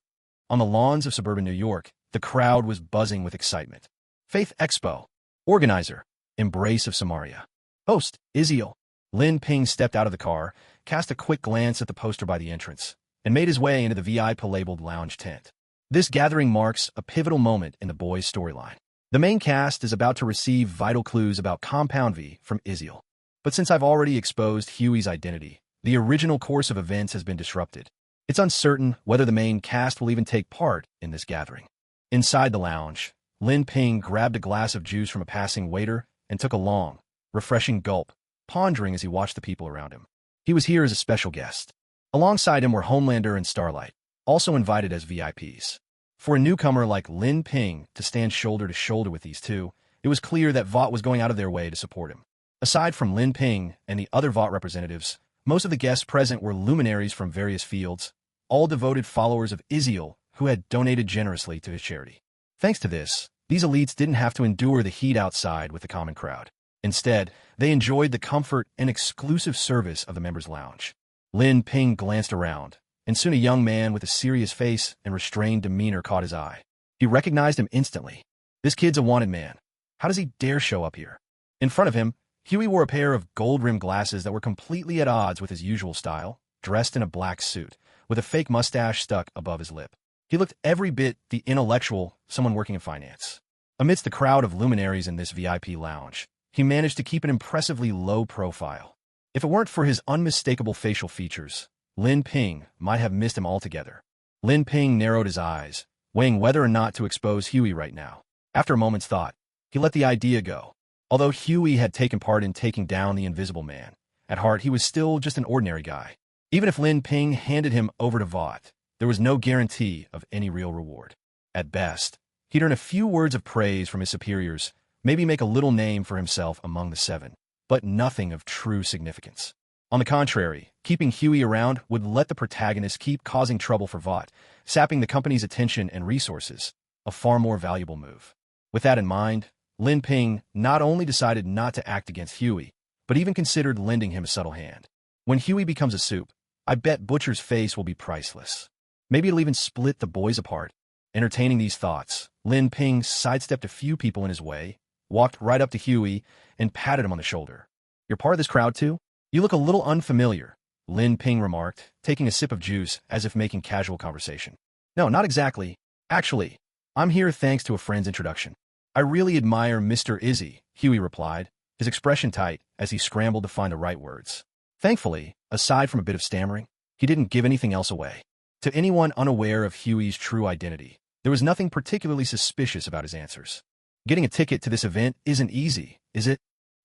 On the lawns of suburban New York, the crowd was buzzing with excitement. Faith Expo. Organizer. Embrace of Samaria. Host. Iziel. Lin Ping stepped out of the car, cast a quick glance at the poster by the entrance, and made his way into the VIP-labeled lounge tent. This gathering marks a pivotal moment in the boys' storyline. The main cast is about to receive vital clues about Compound V from Iziel. But since I've already exposed Huey's identity, the original course of events has been disrupted. It's uncertain whether the main cast will even take part in this gathering. Inside the lounge, Lin Ping grabbed a glass of juice from a passing waiter and took a long, refreshing gulp, pondering as he watched the people around him. He was here as a special guest. Alongside him were Homelander and Starlight, also invited as VIPs. For a newcomer like Lin Ping to stand shoulder to shoulder with these two, it was clear that Vought was going out of their way to support him. Aside from Lin Ping and the other Vought representatives, most of the guests present were luminaries from various fields, all devoted followers of Iziel who had donated generously to his charity. Thanks to this, these elites didn't have to endure the heat outside with the common crowd. Instead, they enjoyed the comfort and exclusive service of the members' lounge. Lin Ping glanced around, and soon a young man with a serious face and restrained demeanor caught his eye. He recognized him instantly. This kid's a wanted man. How does he dare show up here? In front of him, Huey wore a pair of gold-rimmed glasses that were completely at odds with his usual style, dressed in a black suit, with a fake mustache stuck above his lip. He looked every bit the intellectual someone working in finance. Amidst the crowd of luminaries in this VIP lounge, he managed to keep an impressively low profile. If it weren't for his unmistakable facial features, Lin Ping might have missed him altogether. Lin Ping narrowed his eyes, weighing whether or not to expose Huey right now. After a moment's thought, he let the idea go. Although Huey had taken part in taking down the Invisible Man, at heart he was still just an ordinary guy. Even if Lin Ping handed him over to Vought, there was no guarantee of any real reward. At best, he'd earn a few words of praise from his superiors, maybe make a little name for himself among the seven, but nothing of true significance. On the contrary, keeping Huey around would let the protagonist keep causing trouble for Vought, sapping the company's attention and resources, a far more valuable move. With that in mind, Lin Ping not only decided not to act against Huey, but even considered lending him a subtle hand. When Huey becomes a soup, I bet Butcher's face will be priceless. Maybe it'll even split the boys apart. Entertaining these thoughts, Lin Ping sidestepped a few people in his way, walked right up to Huey, and patted him on the shoulder. "You're part of this crowd too? You look a little unfamiliar," Lin Ping remarked, taking a sip of juice as if making casual conversation. "No, not exactly. Actually, I'm here thanks to a friend's introduction." "I really admire Mr. Izzy," Huey replied, his expression tight as he scrambled to find the right words. Thankfully, aside from a bit of stammering, he didn't give anything else away. To anyone unaware of Huey's true identity, there was nothing particularly suspicious about his answers. "Getting a ticket to this event isn't easy, is it?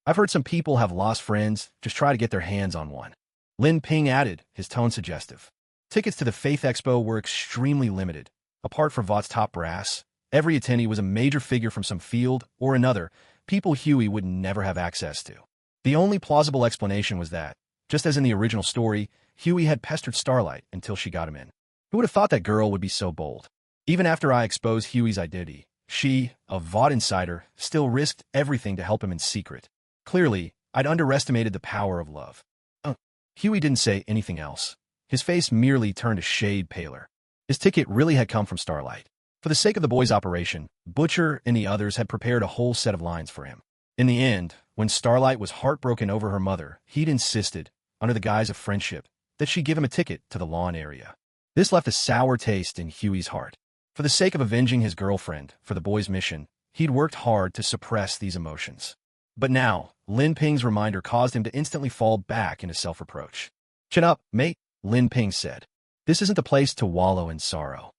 I've heard some people have lost friends just try to get their hands on one." Lin Ping added, his tone suggestive. Tickets to the Faith Expo were extremely limited. Apart from Vought's top brass, every attendee was a major figure from some field or another, people Huey would never have access to. The only plausible explanation was that, just as in the original story, Huey had pestered Starlight until she got him in. Who would have thought that girl would be so bold? Even after I exposed Huey's identity, she, a Vought insider, still risked everything to help him in secret. Clearly, I'd underestimated the power of love. Huey didn't say anything else. His face merely turned a shade paler. His ticket really had come from Starlight. For the sake of the boys' operation, Butcher and the others had prepared a whole set of lines for him. In the end, when Starlight was heartbroken over her mother, he'd insisted, under the guise of friendship, that she give him a ticket to the lawn area. This left a sour taste in Huey's heart. For the sake of avenging his girlfriend for the boys' mission, he'd worked hard to suppress these emotions. But now, Lin Ping's reminder caused him to instantly fall back into self-reproach. "Chin up, mate," Lin Ping said. "This isn't the place to wallow in sorrow.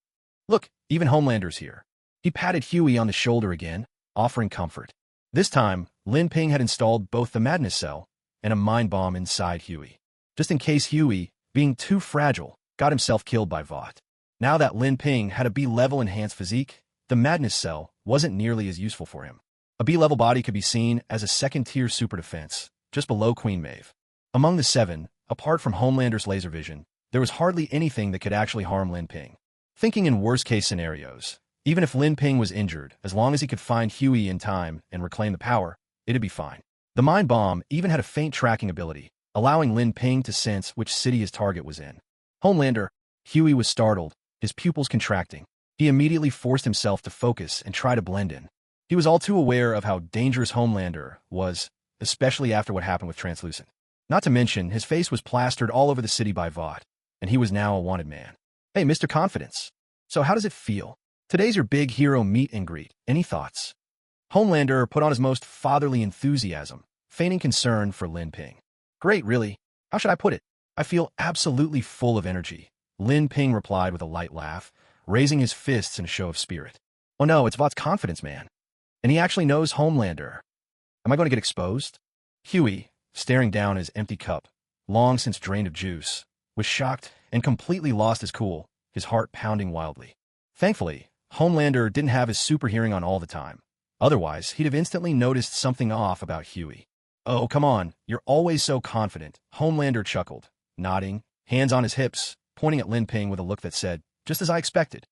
Look, even Homelander's here." He patted Huey on the shoulder again, offering comfort. This time, Lin Ping had installed both the madness cell and a mind bomb inside Huey, just in case Huey, being too fragile, got himself killed by Vought. Now that Lin Ping had a B-level enhanced physique, the madness cell wasn't nearly as useful for him. A B-level body could be seen as a second-tier super defense, just below Queen Maeve. Among the seven, apart from Homelander's laser vision, there was hardly anything that could actually harm Lin Ping. Thinking in worst-case scenarios, even if Lin Ping was injured, as long as he could find Huey in time and reclaim the power, it'd be fine. The mind bomb even had a faint tracking ability, allowing Lin Ping to sense which city his target was in. Homelander, Huey was startled, his pupils contracting. He immediately forced himself to focus and try to blend in. He was all too aware of how dangerous Homelander was, especially after what happened with Translucent. Not to mention, his face was plastered all over the city by Vought, and he was now a wanted man. Hey, Mr. Confidence. So how does it feel? Today's your big hero meet and greet. Any thoughts? Homelander put on his most fatherly enthusiasm, feigning concern for Lin Ping. Great, really. How should I put it? I feel absolutely full of energy, Lin Ping replied with a light laugh, raising his fists in a show of spirit. Oh no, it's Vought's confidence, man. And he actually knows Homelander. Am I going to get exposed? Huey, staring down his empty cup, long since drained of juice, was shocked and completely lost his cool, his heart pounding wildly. Thankfully, Homelander didn't have his super hearing on all the time. Otherwise, he'd have instantly noticed something off about Huey. Oh, come on, you're always so confident, Homelander chuckled, nodding, hands on his hips, pointing at Lin Ping with a look that said, just as I expected.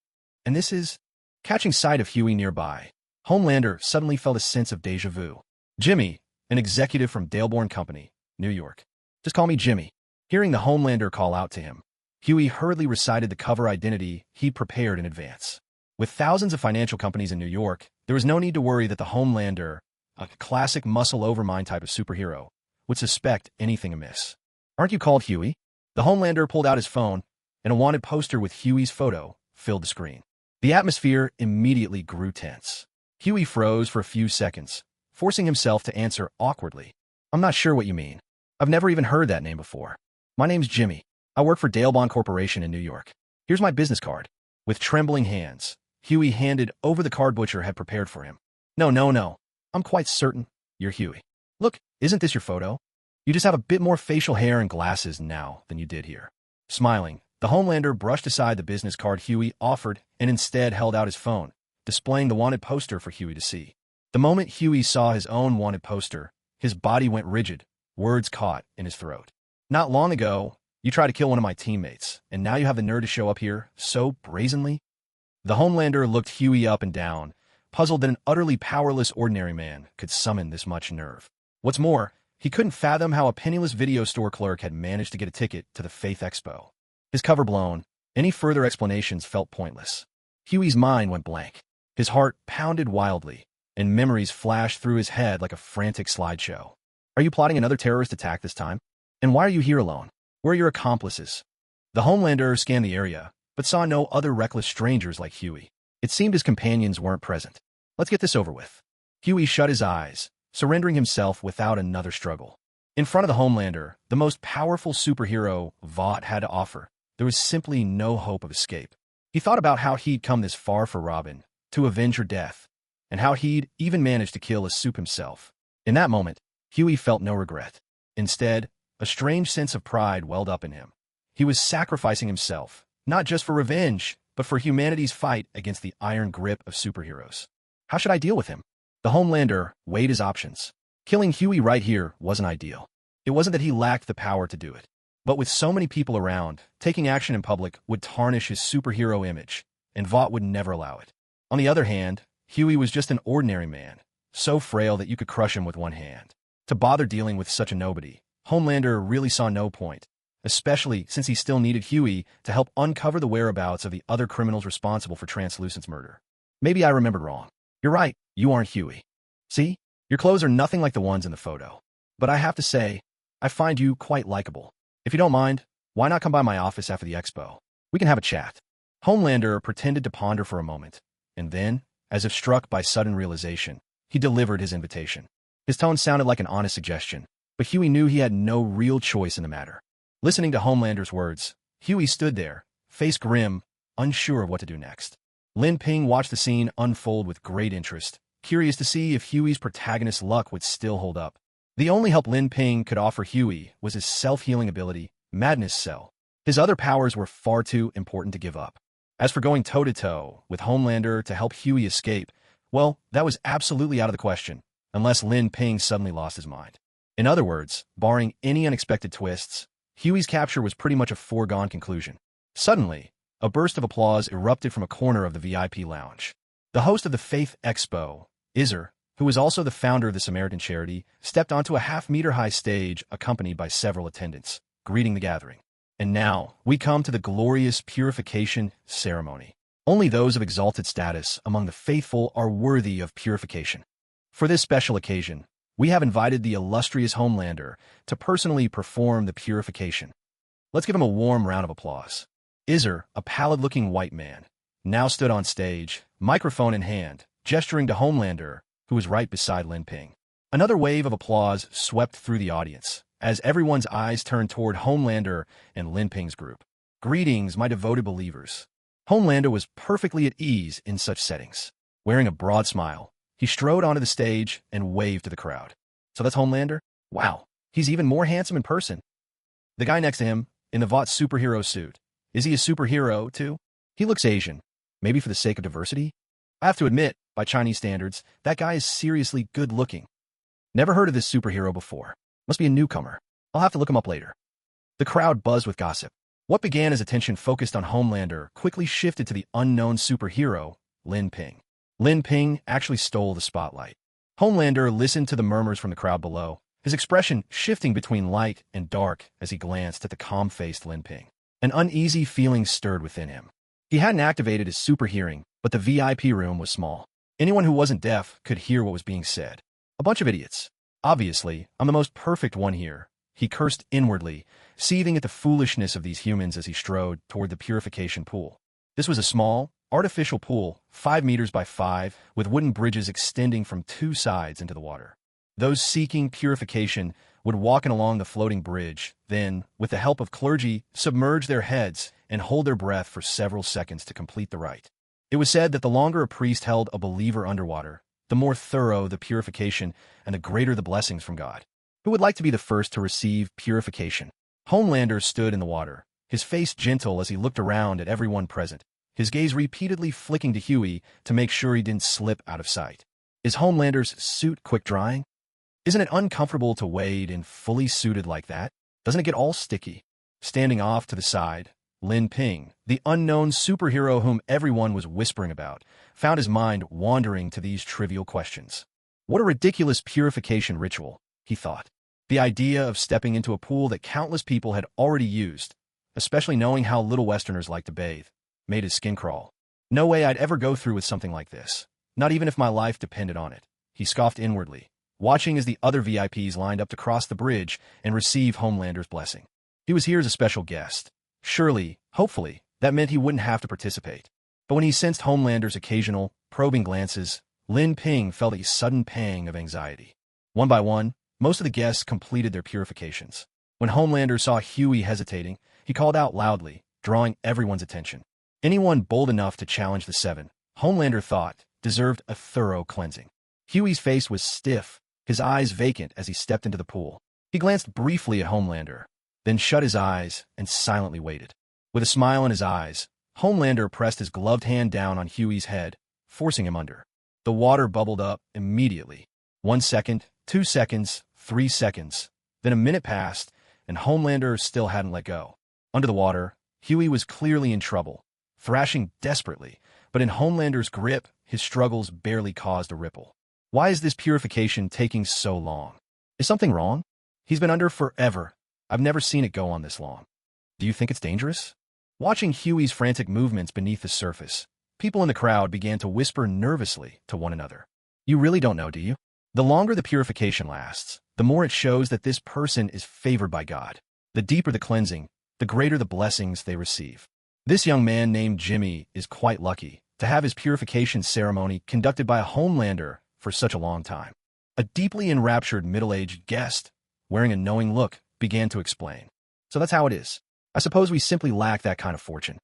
And this is... Catching sight of Huey nearby, Homelander suddenly felt a sense of déjà vu. Jimmy, an executive from Daleborn Company, New York. Just call me Jimmy. Hearing the Homelander call out to him, Huey hurriedly recited the cover identity he'd prepared in advance. With thousands of financial companies in New York, there was no need to worry that the Homelander, a classic muscle-over-mind type of superhero, would suspect anything amiss. Aren't you called Huey? The Homelander pulled out his phone, and a wanted poster with Huey's photo filled the screen. The atmosphere immediately grew tense. Huey froze for a few seconds, forcing himself to answer awkwardly. I'm not sure what you mean. I've never even heard that name before. My name's Jimmy. I work for Dalebon Corporation in New York. Here's my business card. With trembling hands, Huey handed over the card Butcher had prepared for him. No. I'm quite certain you're Huey. Look, isn't this your photo? You just have a bit more facial hair and glasses now than you did here. Smiling, the Homelander brushed aside the business card Huey offered and instead held out his phone, displaying the wanted poster for Huey to see. The moment Huey saw his own wanted poster, his body went rigid, words caught in his throat. Not long ago, you tried to kill one of my teammates, and now you have the nerve to show up here so brazenly? The Homelander looked Huey up and down, puzzled that an utterly powerless ordinary man could summon this much nerve. What's more, he couldn't fathom how a penniless video store clerk had managed to get a ticket to the Faith Expo. His cover blown, any further explanations felt pointless. Huey's mind went blank. His heart pounded wildly, and memories flashed through his head like a frantic slideshow. Are you plotting another terrorist attack this time? And why are you here alone? Where are your accomplices? The Homelander scanned the area, but saw no other reckless strangers like Huey. It seemed his companions weren't present. Let's get this over with. Huey shut his eyes, surrendering himself without another struggle. In front of the Homelander, the most powerful superhero Vought had to offer, there was simply no hope of escape. He thought about how he'd come this far for Robin, to avenge her death, and how he'd even managed to kill a soup himself. In that moment, Huey felt no regret. Instead, a strange sense of pride welled up in him. He was sacrificing himself, not just for revenge, but for humanity's fight against the iron grip of superheroes. How should I deal with him? The Homelander weighed his options. Killing Huey right here wasn't ideal. It wasn't that he lacked the power to do it. But with so many people around, taking action in public would tarnish his superhero image, and Vought would never allow it. On the other hand, Huey was just an ordinary man, so frail that you could crush him with one hand. To bother dealing with such a nobody, Homelander really saw no point, especially since he still needed Huey to help uncover the whereabouts of the other criminals responsible for Translucent's murder. Maybe I remembered wrong. You're right, you aren't Huey. See? Your clothes are nothing like the ones in the photo. But I have to say, I find you quite likable. If you don't mind, why not come by my office after the expo? We can have a chat. Homelander pretended to ponder for a moment, and then, as if struck by sudden realization, he delivered his invitation. His tone sounded like an honest suggestion, but Huey knew he had no real choice in the matter. Listening to Homelander's words, Huey stood there, face grim, unsure of what to do next. Lin Ping watched the scene unfold with great interest, curious to see if Huey's protagonist's luck would still hold up. The only help Lin Ping could offer Huey was his self-healing ability, Madness Cell. His other powers were far too important to give up. As for going toe-to-toe with Homelander to help Huey escape, well, that was absolutely out of the question, unless Lin Ping suddenly lost his mind. In other words, barring any unexpected twists, Huey's capture was pretty much a foregone conclusion. Suddenly, a burst of applause erupted from a corner of the VIP lounge. The host of the Faith Expo, Izzer, who was also the founder of the Samaritan charity, stepped onto a half-meter-high stage accompanied by several attendants, greeting the gathering. And now, we come to the glorious purification ceremony. Only those of exalted status among the faithful are worthy of purification. For this special occasion, we have invited the illustrious Homelander to personally perform the purification. Let's give him a warm round of applause. Izzer, a pallid-looking white man, now stood on stage, microphone in hand, gesturing to Homelander, who was right beside Lin Ping. Another wave of applause swept through the audience, as everyone's eyes turned toward Homelander and Lin Ping's group. Greetings, my devoted believers. Homelander was perfectly at ease in such settings. Wearing a broad smile, he strode onto the stage and waved to the crowd. So that's Homelander? Wow, he's even more handsome in person. The guy next to him, in the Vought superhero suit, is he a superhero, too? He looks Asian. Maybe for the sake of diversity? I have to admit, by Chinese standards, that guy is seriously good-looking. Never heard of this superhero before. Must be a newcomer. I'll have to look him up later. The crowd buzzed with gossip. What began as attention focused on Homelander quickly shifted to the unknown superhero, Lin Ping. Lin Ping actually stole the spotlight. Homelander listened to the murmurs from the crowd below, his expression shifting between light and dark as he glanced at the calm-faced Lin Ping. An uneasy feeling stirred within him. He hadn't activated his super hearing, but the VIP room was small. Anyone who wasn't deaf could hear what was being said. A bunch of idiots. Obviously, I'm the most perfect one here, he cursed inwardly, seething at the foolishness of these humans as he strode toward the purification pool. This was a small, artificial pool, 5 meters by 5, with wooden bridges extending from 2 sides into the water. Those seeking purification would walk along the floating bridge, then, with the help of clergy, submerge their heads and hold their breath for several seconds to complete the rite. It was said that the longer a priest held a believer underwater, the more thorough the purification and the greater the blessings from God. Who would like to be the first to receive purification? Homelander stood in the water, his face gentle as he looked around at everyone present, his gaze repeatedly flicking to Huey to make sure he didn't slip out of sight. Is Homelander's suit quick drying? Isn't it uncomfortable to wade in fully suited like that? Doesn't it get all sticky? Standing off to the side, Lin Ping, the unknown superhero whom everyone was whispering about, found his mind wandering to these trivial questions. What a ridiculous purification ritual, he thought. The idea of stepping into a pool that countless people had already used, especially knowing how little Westerners like to bathe, made his skin crawl. No way I'd ever go through with something like this, not even if my life depended on it, he scoffed inwardly, watching as the other VIPs lined up to cross the bridge and receive Homelander's blessing. He was here as a special guest. Surely, hopefully, that meant he wouldn't have to participate. But when he sensed Homelander's occasional, probing glances, Lin Ping felt a sudden pang of anxiety. One by one, most of the guests completed their purifications. When Homelander saw Huey hesitating, he called out loudly, drawing everyone's attention. Anyone bold enough to challenge the 7, Homelander thought, deserved a thorough cleansing. Huey's face was stiff, his eyes vacant as he stepped into the pool. He glanced briefly at Homelander, then shut his eyes and silently waited. With a smile in his eyes, Homelander pressed his gloved hand down on Huey's head, forcing him under. The water bubbled up immediately. 1 second, 2 seconds, 3 seconds. Then a minute passed, and Homelander still hadn't let go. Under the water, Huey was clearly in trouble, thrashing desperately, but in Homelander's grip, his struggles barely caused a ripple. Why is this purification taking so long? Is something wrong? He's been under forever. I've never seen it go on this long. Do you think it's dangerous? Watching Huey's frantic movements beneath the surface, people in the crowd began to whisper nervously to one another. You really don't know, do you? The longer the purification lasts, the more it shows that this person is favored by God. The deeper the cleansing, the greater the blessings they receive. This young man named Jimmy is quite lucky to have his purification ceremony conducted by a Homelander for such a long time. A deeply enraptured middle-aged guest, wearing a knowing look, began to explain. So that's how it is. I suppose we simply lack that kind of fortune.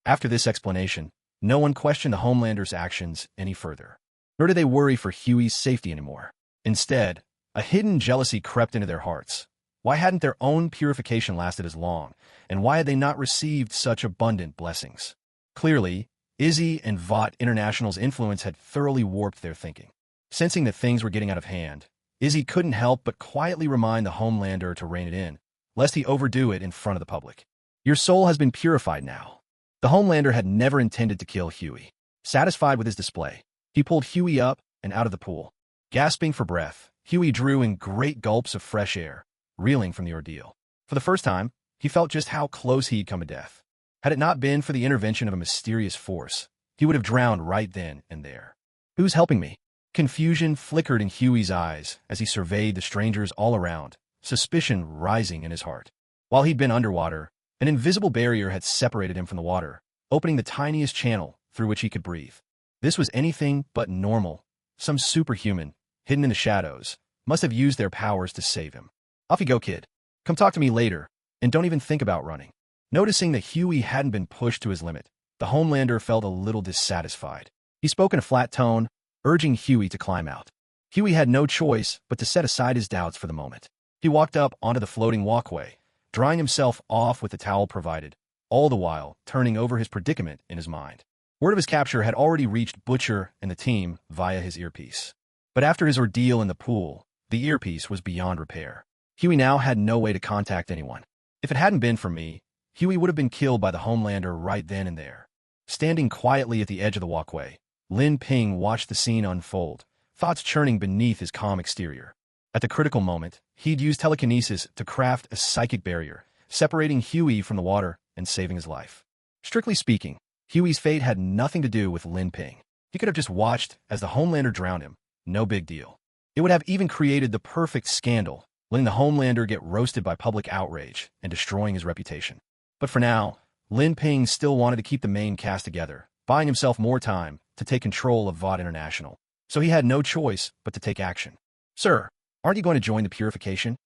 After this explanation, no one questioned the Homelander's actions any further. nor did they worry for Huey's safety anymore. Instead, a hidden jealousy crept into their hearts. Why hadn't their own purification lasted as long, and why had they not received such abundant blessings? Clearly, Izzy and Vought International's influence had thoroughly warped their thinking. Sensing that things were getting out of hand, Izzy couldn't help but quietly remind the Homelander to rein it in, lest he overdo it in front of the public. Your soul has been purified now. The Homelander had never intended to kill Huey. Satisfied with his display, he pulled Huey up and out of the pool. Gasping for breath, Huey drew in great gulps of fresh air, reeling from the ordeal. For the first time, he felt just how close he'd come to death. Had it not been for the intervention of a mysterious force, he would have drowned right then and there. Who's helping me? Confusion flickered in Huey's eyes as he surveyed the strangers all around, suspicion rising in his heart. While he'd been underwater, an invisible barrier had separated him from the water, opening the tiniest channel through which he could breathe. This was anything but normal. Some superhuman, hidden in the shadows, must have used their powers to save him. Off you go, kid. Come talk to me later, and don't even think about running. Noticing that Huey hadn't been pushed to his limit, the Homelander felt a little dissatisfied. He spoke in a flat tone, urging Huey to climb out. Huey had no choice but to set aside his doubts for the moment. He walked up onto the floating walkway, drying himself off with the towel provided, all the while turning over his predicament in his mind. Word of his capture had already reached Butcher and the team via his earpiece. But after his ordeal in the pool, the earpiece was beyond repair. Huey now had no way to contact anyone. If it hadn't been for me, Huey would have been killed by the Homelander right then and there. Standing quietly at the edge of the walkway, Lin Ping watched the scene unfold, thoughts churning beneath his calm exterior. At the critical moment, he'd used telekinesis to craft a psychic barrier, separating Huey from the water and saving his life. Strictly speaking, Huey's fate had nothing to do with Lin Ping. He could have just watched as the Homelander drowned him. No big deal. It would have even created the perfect scandal, letting the Homelander get roasted by public outrage and destroying his reputation. But for now, Lin Ping still wanted to keep the main cast together, buying himself more time to take control of Vought International. So he had no choice but to take action. Sir, aren't you going to join the purification?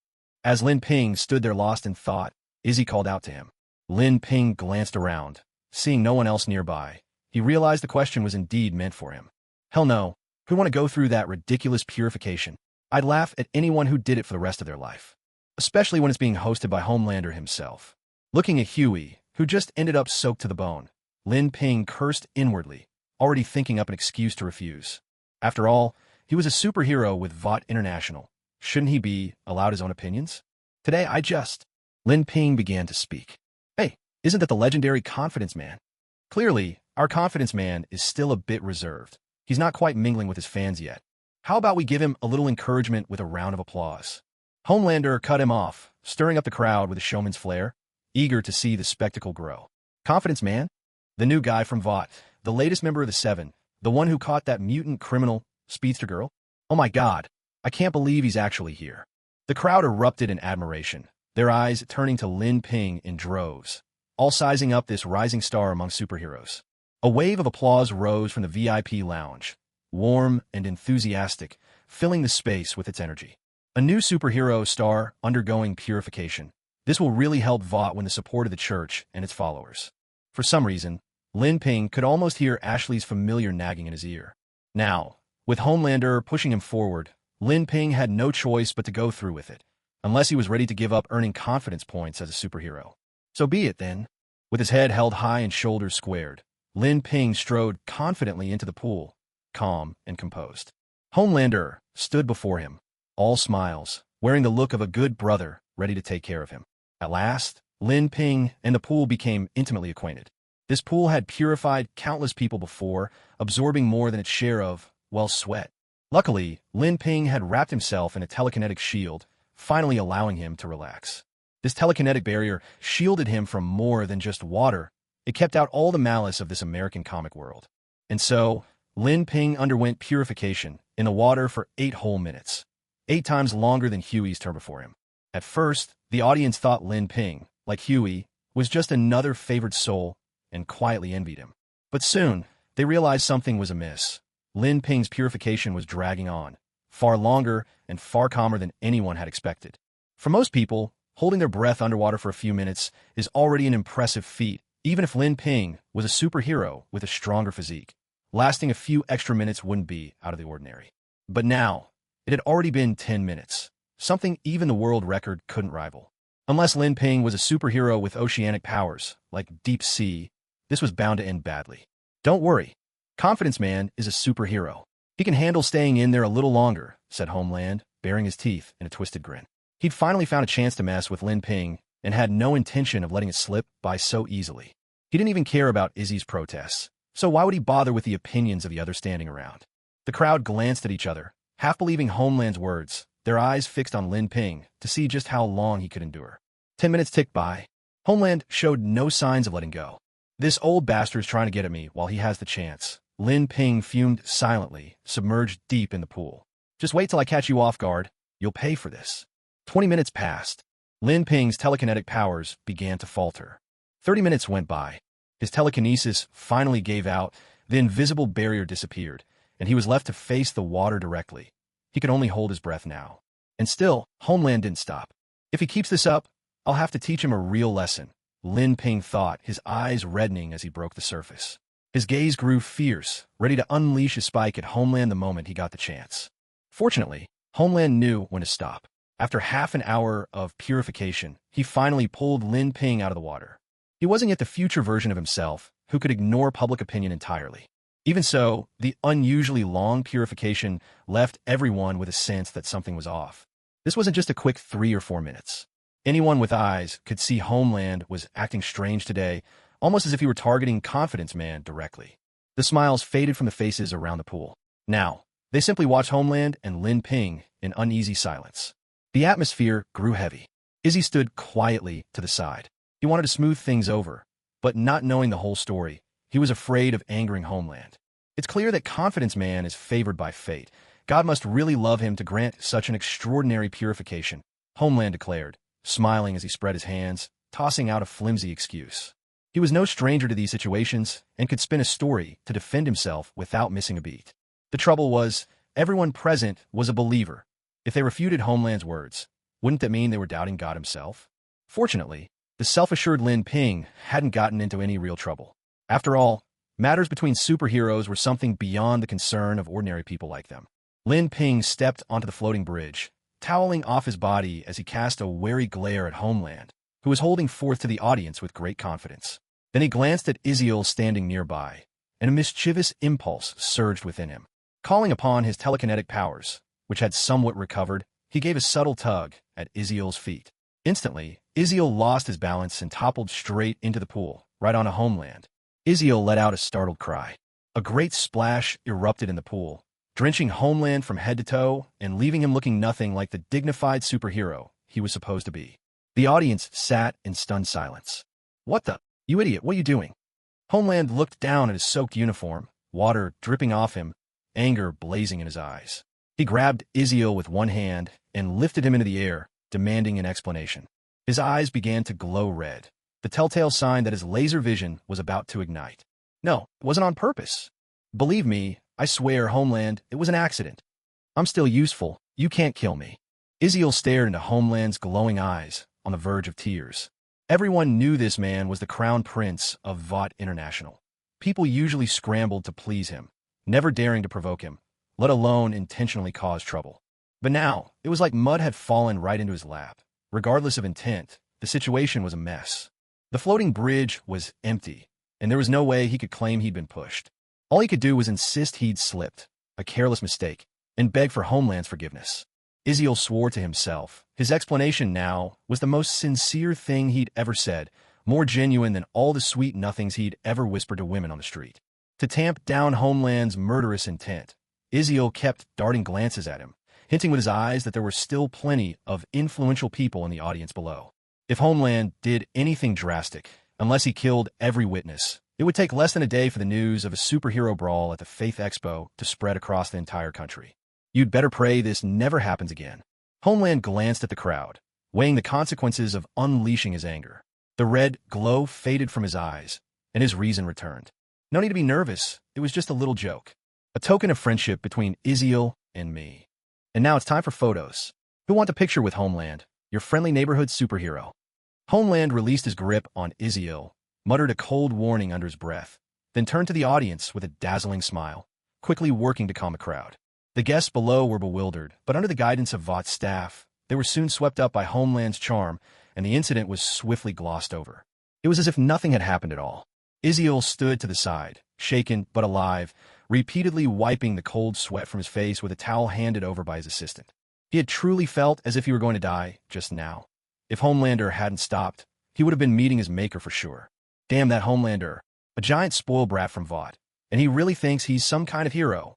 As Lin Ping stood there lost in thought, Izzy called out to him. Lin Ping glanced around. Seeing no one else nearby, he realized the question was indeed meant for him. Hell no, who'd want to go through that ridiculous purification? I'd laugh at anyone who did it for the rest of their life. Especially when it's being hosted by Homelander himself. Looking at Huey, who just ended up soaked to the bone, Lin Ping cursed inwardly, already thinking up an excuse to refuse. After all, he was a superhero with Vought International. Shouldn't he be allowed his own opinions? Today Lin Ping began to speak. Hey, isn't that the legendary Confidence Man? Clearly, our Confidence Man is still a bit reserved. He's not quite mingling with his fans yet. How about we give him a little encouragement with a round of applause? Homelander cut him off, stirring up the crowd with a showman's flair, eager to see the spectacle grow. Confidence Man? The new guy from Vought, the latest member of the Seven, the one who caught that mutant criminal, speedster girl? Oh my god, I can't believe he's actually here. The crowd erupted in admiration, their eyes turning to Lin Ping in droves, all sizing up this rising star among superheroes. A wave of applause rose from the VIP lounge, warm and enthusiastic, filling the space with its energy. A new superhero star undergoing purification. This will really help Vought win the support of the church and its followers. For some reason, Lin Ping could almost hear Ashley's familiar nagging in his ear. Now, with Homelander pushing him forward, Lin Ping had no choice but to go through with it, unless he was ready to give up earning confidence points as a superhero. So be it then. With his head held high and shoulders squared, Lin Ping strode confidently into the pool, calm and composed. Homelander stood before him, all smiles, wearing the look of a good brother ready to take care of him. At last, Lin Ping and the pool became intimately acquainted. This pool had purified countless people before, absorbing more than its share of, well, sweat. Luckily, Lin Ping had wrapped himself in a telekinetic shield, finally allowing him to relax. This telekinetic barrier shielded him from more than just water. It kept out all the malice of this American comic world. And so, Lin Ping underwent purification in the water for 8 whole minutes, 8 times longer than Huey's turn before him. At first, the audience thought Lin Ping, like Huey, was just another favored soul and quietly envied him. But soon, they realized something was amiss. Lin Ping's purification was dragging on, far longer and far calmer than anyone had expected. For most people, holding their breath underwater for a few minutes is already an impressive feat, even if Lin Ping was a superhero with a stronger physique. lasting a few extra minutes wouldn't be out of the ordinary. But now, it had already been 10 minutes, something even the world record couldn't rival. Unless Lin Ping was a superhero with oceanic powers, like deep sea, this was bound to end badly. Don't worry. Confidence Man is a superhero. He can handle staying in there a little longer, said Homeland, baring his teeth in a twisted grin. He'd finally found a chance to mess with Lin Ping and had no intention of letting it slip by so easily. He didn't even care about Izzy's protests, so why would he bother with the opinions of the others standing around? The crowd glanced at each other, half believing Homeland's words, their eyes fixed on Lin Ping to see just how long he could endure. 10 minutes ticked by. Homeland showed no signs of letting go. This old bastard's trying to get at me while he has the chance. Lin Ping fumed silently, submerged deep in the pool. Just wait till I catch you off guard. You'll pay for this. 20 minutes passed. Lin Ping's telekinetic powers began to falter. 30 minutes went by. His telekinesis finally gave out, the invisible barrier disappeared, and he was left to face the water directly. He could only hold his breath now. And still, Homeland didn't stop. If he keeps this up, I'll have to teach him a real lesson, Lin Ping thought, his eyes reddening as he broke the surface. His gaze grew fierce, ready to unleash his spike at Homeland the moment he got the chance. Fortunately, Homeland knew when to stop. After half an hour of purification, he finally pulled Lin Ping out of the water. He wasn't yet the future version of himself, who could ignore public opinion entirely. Even so, the unusually long purification left everyone with a sense that something was off. This wasn't just a quick 3 or 4 minutes. Anyone with eyes could see Homeland was acting strange today, almost as if he were targeting Confidence Man directly. The smiles faded from the faces around the pool. Now, they simply watched Homeland and Lin Ping in uneasy silence. The atmosphere grew heavy. Izzy stood quietly to the side. He wanted to smooth things over, but not knowing the whole story, he was afraid of angering Homeland. It's clear that Confidence Man is favored by fate. God must really love him to grant such an extraordinary purification, Homeland declared, smiling as he spread his hands, tossing out a flimsy excuse. He was no stranger to these situations and could spin a story to defend himself without missing a beat. The trouble was, everyone present was a believer. If they refuted Homeland's words, wouldn't that mean they were doubting God himself? Fortunately, the self-assured Lin Ping hadn't gotten into any real trouble. After all, matters between superheroes were something beyond the concern of ordinary people like them. Lin Ping stepped onto the floating bridge, toweling off his body as he cast a wary glare at Homeland, who was holding forth to the audience with great confidence. Then he glanced at Iziel standing nearby, and a mischievous impulse surged within him. Calling upon his telekinetic powers, which had somewhat recovered, he gave a subtle tug at Iziel's feet. Instantly, Iziel lost his balance and toppled straight into the pool, right onto Homeland. Iziel let out a startled cry. A great splash erupted in the pool, drenching Homeland from head to toe and leaving him looking nothing like the dignified superhero he was supposed to be. The audience sat in stunned silence. What the? You idiot, what are you doing? Homeland looked down at his soaked uniform, water dripping off him, anger blazing in his eyes. He grabbed Iziel with one hand and lifted him into the air, demanding an explanation. His eyes began to glow red, the telltale sign that his laser vision was about to ignite. No, it wasn't on purpose. Believe me, I swear, Homeland, it was an accident. I'm still useful. You can't kill me. Iziel stared into Homeland's glowing eyes, on the verge of tears. Everyone knew this man was the crown prince of Vought International. People usually scrambled to please him, never daring to provoke him, let alone intentionally cause trouble. But now, it was like mud had fallen right into his lap. Regardless of intent, the situation was a mess. The floating bridge was empty, and there was no way he could claim he'd been pushed. All he could do was insist he'd slipped, a careless mistake, and beg for Homeland's forgiveness. Iziel swore to himself. His explanation now was the most sincere thing he'd ever said, more genuine than all the sweet nothings he'd ever whispered to women on the street. To tamp down Homeland's murderous intent, Iziel kept darting glances at him, hinting with his eyes that there were still plenty of influential people in the audience below. If Homeland did anything drastic, unless he killed every witness, it would take less than a day for the news of a superhero brawl at the Faith Expo to spread across the entire country. You'd better pray this never happens again. Homeland glanced at the crowd, weighing the consequences of unleashing his anger. The red glow faded from his eyes, and his reason returned. No need to be nervous. It was just a little joke. A token of friendship between Iziel and me. And now it's time for photos. Who want a picture with Homeland, your friendly neighborhood superhero? Homeland released his grip on Iziel, muttered a cold warning under his breath, then turned to the audience with a dazzling smile, quickly working to calm the crowd. The guests below were bewildered, but under the guidance of Vought's staff, they were soon swept up by Homeland's charm, and the incident was swiftly glossed over. It was as if nothing had happened at all. Isiel stood to the side, shaken but alive, repeatedly wiping the cold sweat from his face with a towel handed over by his assistant. He had truly felt as if he were going to die just now. If Homelander hadn't stopped, he would have been meeting his maker for sure. Damn that Homelander, a giant spoil brat from Vought, and he really thinks he's some kind of hero.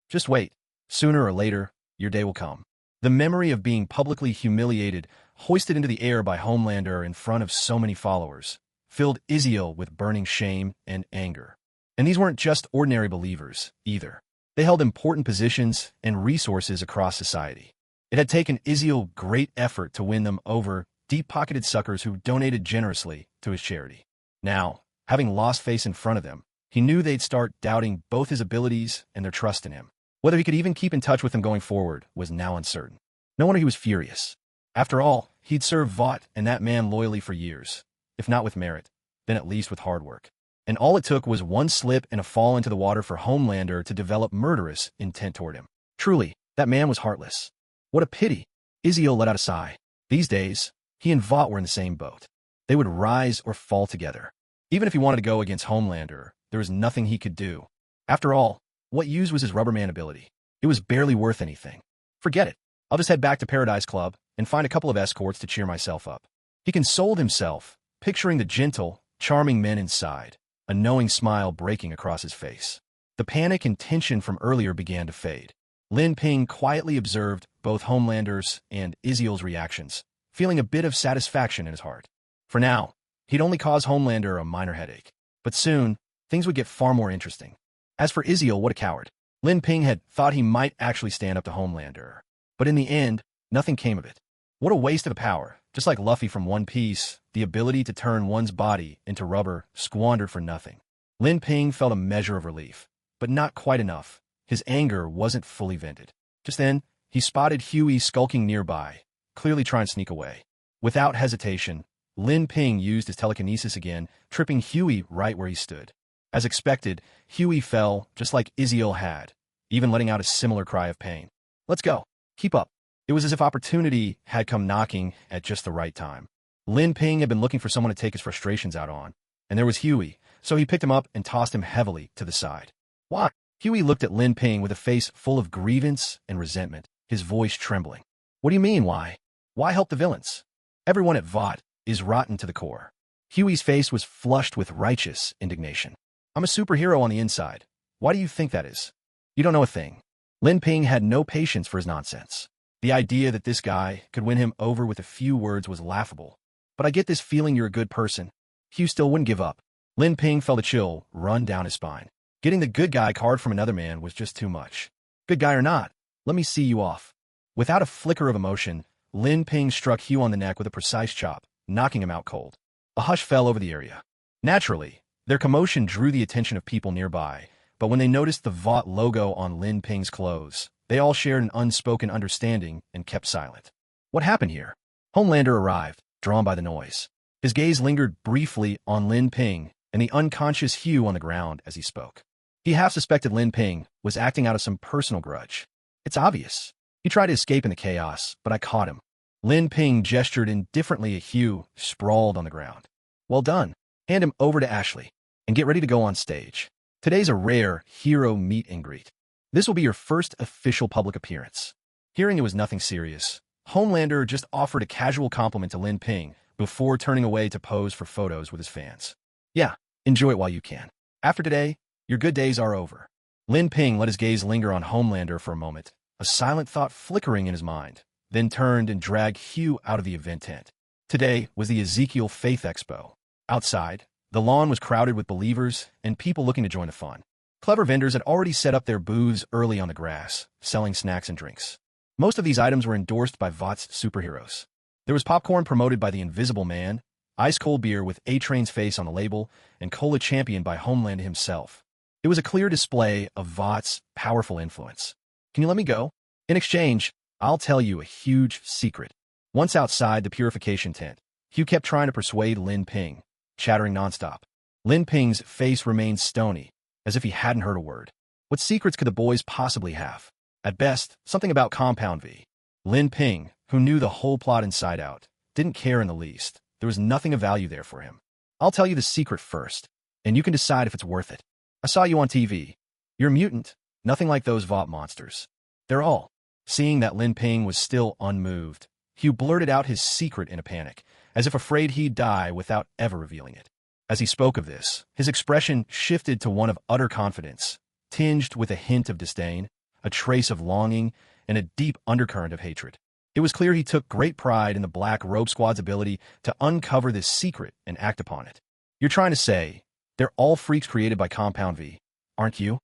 Just wait. Sooner or later, your day will come. The memory of being publicly humiliated, hoisted into the air by Homelander in front of so many followers, filled Isiel with burning shame and anger. And these weren't just ordinary believers, either. They held important positions and resources across society. It had taken Isiel great effort to win them over, deep-pocketed suckers who donated generously to his charity. Now, having lost face in front of them, he knew they'd start doubting both his abilities and their trust in him. Whether he could even keep in touch with them going forward was now uncertain. No wonder he was furious. After all, he'd served Vought and that man loyally for years. If not with merit, then at least with hard work. And all it took was one slip and a fall into the water for Homelander to develop murderous intent toward him. Truly, that man was heartless. What a pity. Isiel let out a sigh. These days, he and Vought were in the same boat. They would rise or fall together. Even if he wanted to go against Homelander, there was nothing he could do. After all, what use was his rubberman ability? It was barely worth anything. Forget it. I'll just head back to Paradise Club and find a couple of escorts to cheer myself up. He consoled himself, picturing the gentle, charming men inside, a knowing smile breaking across his face. The panic and tension from earlier began to fade. Lin Ping quietly observed both Homelander's and Isiel's reactions, feeling a bit of satisfaction in his heart. For now, he'd only caused Homelander a minor headache. But soon, things would get far more interesting. As for Isiel, what a coward. Lin Ping had thought he might actually stand up to Homelander. But in the end, nothing came of it. What a waste of power. Just like Luffy from One Piece, the ability to turn one's body into rubber squandered for nothing. Lin Ping felt a measure of relief, but not quite enough. His anger wasn't fully vented. Just then, he spotted Huey skulking nearby, clearly trying to sneak away. Without hesitation, Lin Ping used his telekinesis again, tripping Huey right where he stood. As expected, Huey fell, just like Isiel had, even letting out a similar cry of pain. Let's go. Keep up. It was as if opportunity had come knocking at just the right time. Lin Ping had been looking for someone to take his frustrations out on, and there was Huey, so he picked him up and tossed him heavily to the side. Why? Huey looked at Lin Ping with a face full of grievance and resentment, his voice trembling. What do you mean, why? Why help the villains? Everyone at Vought is rotten to the core. Huey's face was flushed with righteous indignation. I'm a superhero on the inside. Why do you think that is? You don't know a thing. Lin Ping had no patience for his nonsense. The idea that this guy could win him over with a few words was laughable. But I get this feeling you're a good person. Hugh still wouldn't give up. Lin Ping felt a chill run down his spine. Getting the good guy card from another man was just too much. Good guy or not, let me see you off. Without a flicker of emotion, Lin Ping struck Hugh on the neck with a precise chop, knocking him out cold. A hush fell over the area. Naturally, their commotion drew the attention of people nearby, but when they noticed the Vought logo on Lin Ping's clothes, they all shared an unspoken understanding and kept silent. What happened here? Homelander arrived, drawn by the noise. His gaze lingered briefly on Lin Ping and the unconscious Hugh on the ground as he spoke. He half suspected Lin Ping was acting out of some personal grudge. It's obvious. He tried to escape in the chaos, but I caught him. Lin Ping gestured indifferently at Hugh, sprawled on the ground. Well done. Hand him over to Ashley, and get ready to go on stage. Today's a rare hero meet and greet. This will be your first official public appearance. Hearing it was nothing serious, Homelander just offered a casual compliment to Lin Ping before turning away to pose for photos with his fans. Yeah, enjoy it while you can. After today, your good days are over. Lin Ping let his gaze linger on Homelander for a moment, a silent thought flickering in his mind, then turned and dragged Hugh out of the event tent. Today was the Ezekiel Faith Expo. Outside, the lawn was crowded with believers and people looking to join the fun. Clever vendors had already set up their booths early on the grass, selling snacks and drinks. Most of these items were endorsed by Vought's superheroes. There was popcorn promoted by the Invisible Man, ice-cold beer with A-Train's face on the label, and cola championed by Homelander himself. It was a clear display of Vought's powerful influence. Can you let me go? In exchange, I'll tell you a huge secret. Once outside the purification tent, Hugh kept trying to persuade Lin Ping, chattering nonstop. Lin Ping's face remained stony, as if he hadn't heard a word. What secrets could the boys possibly have? At best, something about Compound V. Lin Ping, who knew the whole plot inside out, didn't care in the least. There was nothing of value there for him. I'll tell you the secret first, and you can decide if it's worth it. I saw you on TV. You're a mutant, nothing like those Vought monsters. They're all. Seeing that Lin Ping was still unmoved, Hugh blurted out his secret in a panic, as if afraid he'd die without ever revealing it. As he spoke of this, his expression shifted to one of utter confidence, tinged with a hint of disdain, a trace of longing, and a deep undercurrent of hatred. It was clear he took great pride in the Black Robe Squad's ability to uncover this secret and act upon it. You're trying to say, they're all freaks created by Compound V, aren't you?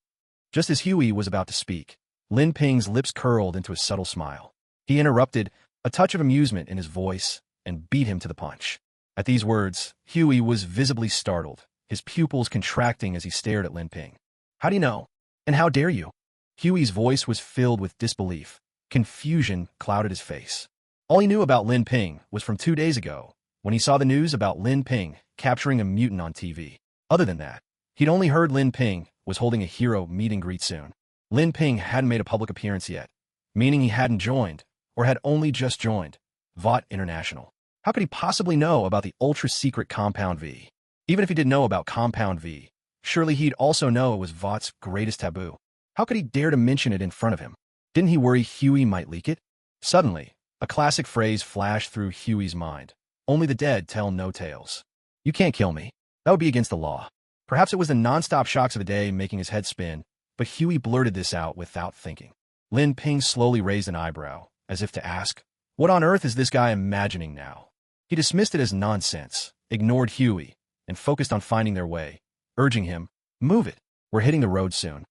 Just as Huey was about to speak, Lin Ping's lips curled into a subtle smile. He interrupted, a touch of amusement in his voice, and beat him to the punch. At these words, Huey was visibly startled, his pupils contracting as he stared at Lin Ping. How do you know? And how dare you? Huey's voice was filled with disbelief. Confusion clouded his face. All he knew about Lin Ping was from 2 days ago, when he saw the news about Lin Ping capturing a mutant on TV. Other than that, he'd only heard Lin Ping was holding a hero meet and greet soon. Lin Ping hadn't made a public appearance yet, meaning he hadn't joined, or had only just joined, Vought International. How could he possibly know about the ultra-secret Compound V? Even if he didn't know about Compound V, surely he'd also know it was Vought's greatest taboo. How could he dare to mention it in front of him? Didn't he worry Huey might leak it? Suddenly, a classic phrase flashed through Huey's mind. Only the dead tell no tales. You can't kill me. That would be against the law. Perhaps it was the non-stop shocks of the day making his head spin, but Huey blurted this out without thinking. Lin Ping slowly raised an eyebrow, as if to ask, what on earth is this guy imagining now? He dismissed it as nonsense, ignored Huey, and focused on finding their way, urging him, move it, we're hitting the road soon.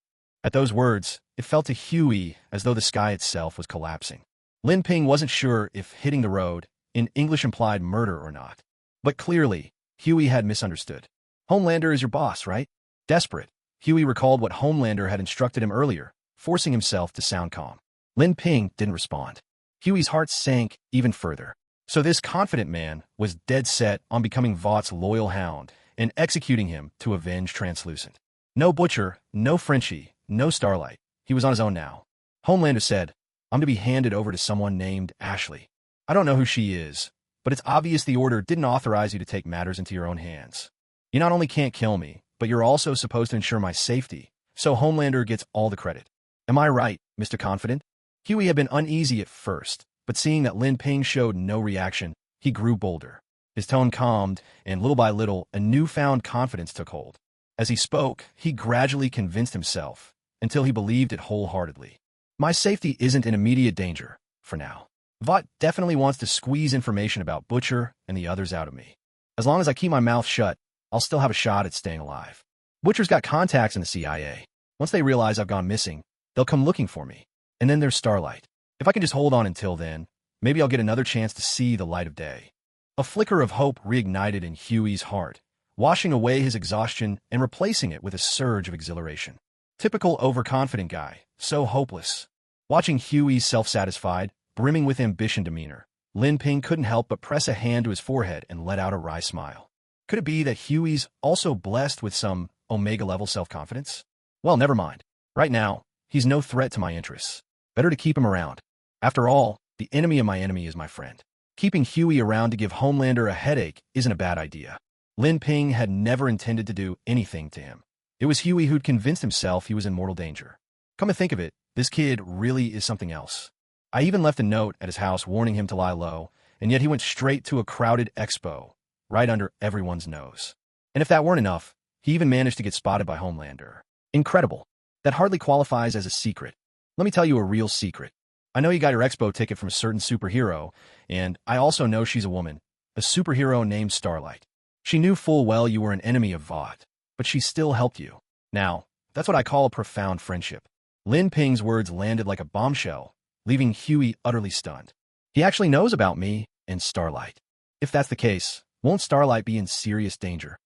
At those words, it felt to Huey as though the sky itself was collapsing. Lin Ping wasn't sure if hitting the road in English implied murder or not. But clearly, Huey had misunderstood. Homelander is your boss, right? Desperate, Huey recalled what Homelander had instructed him earlier, forcing himself to sound calm. Lin Ping didn't respond. Huey's heart sank even further. So this confident man was dead set on becoming Vought's loyal hound and executing him to avenge Translucent. No Butcher, no Frenchie, no Starlight. He was on his own now. Homelander said, I'm to be handed over to someone named Ashley. I don't know who she is, but it's obvious the order didn't authorize you to take matters into your own hands. You not only can't kill me, but you're also supposed to ensure my safety, so Homelander gets all the credit. Am I right, Mr. Confident? Huey had been uneasy at first, but seeing that Lin Ping showed no reaction, he grew bolder. His tone calmed, and little by little, a newfound confidence took hold. As he spoke, he gradually convinced himself, until he believed it wholeheartedly. My safety isn't in immediate danger, for now. Vought definitely wants to squeeze information about Butcher and the others out of me. As long as I keep my mouth shut, I'll still have a shot at staying alive. Butcher's got contacts in the CIA. Once they realize I've gone missing, they'll come looking for me. And then there's Starlight. If I can just hold on until then, maybe I'll get another chance to see the light of day. A flicker of hope reignited in Huey's heart, washing away his exhaustion and replacing it with a surge of exhilaration. Typical overconfident guy, so hopeless. Watching Huey's self-satisfied, brimming with ambition demeanor, Lin Ping couldn't help but press a hand to his forehead and let out a wry smile. Could it be that Huey's also blessed with some Omega-level self-confidence? Well, never mind. Right now, he's no threat to my interests. Better to keep him around. After all, the enemy of my enemy is my friend. Keeping Huey around to give Homelander a headache isn't a bad idea. Lin Ping had never intended to do anything to him. It was Huey who'd convinced himself he was in mortal danger. Come to think of it, this kid really is something else. I even left a note at his house warning him to lie low, and yet he went straight to a crowded expo, right under everyone's nose. And if that weren't enough, he even managed to get spotted by Homelander. Incredible. That hardly qualifies as a secret. Let me tell you a real secret. I know you got your expo ticket from a certain superhero, and I also know she's a woman, a superhero named Starlight. She knew full well you were an enemy of Vought, but she still helped you. Now, that's what I call a profound friendship. Lin Ping's words landed like a bombshell, leaving Huey utterly stunned. He actually knows about me and Starlight. If that's the case, won't Starlight be in serious danger?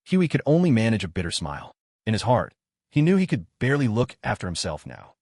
Huey could only manage a bitter smile. In his heart, he knew he could barely look after himself now.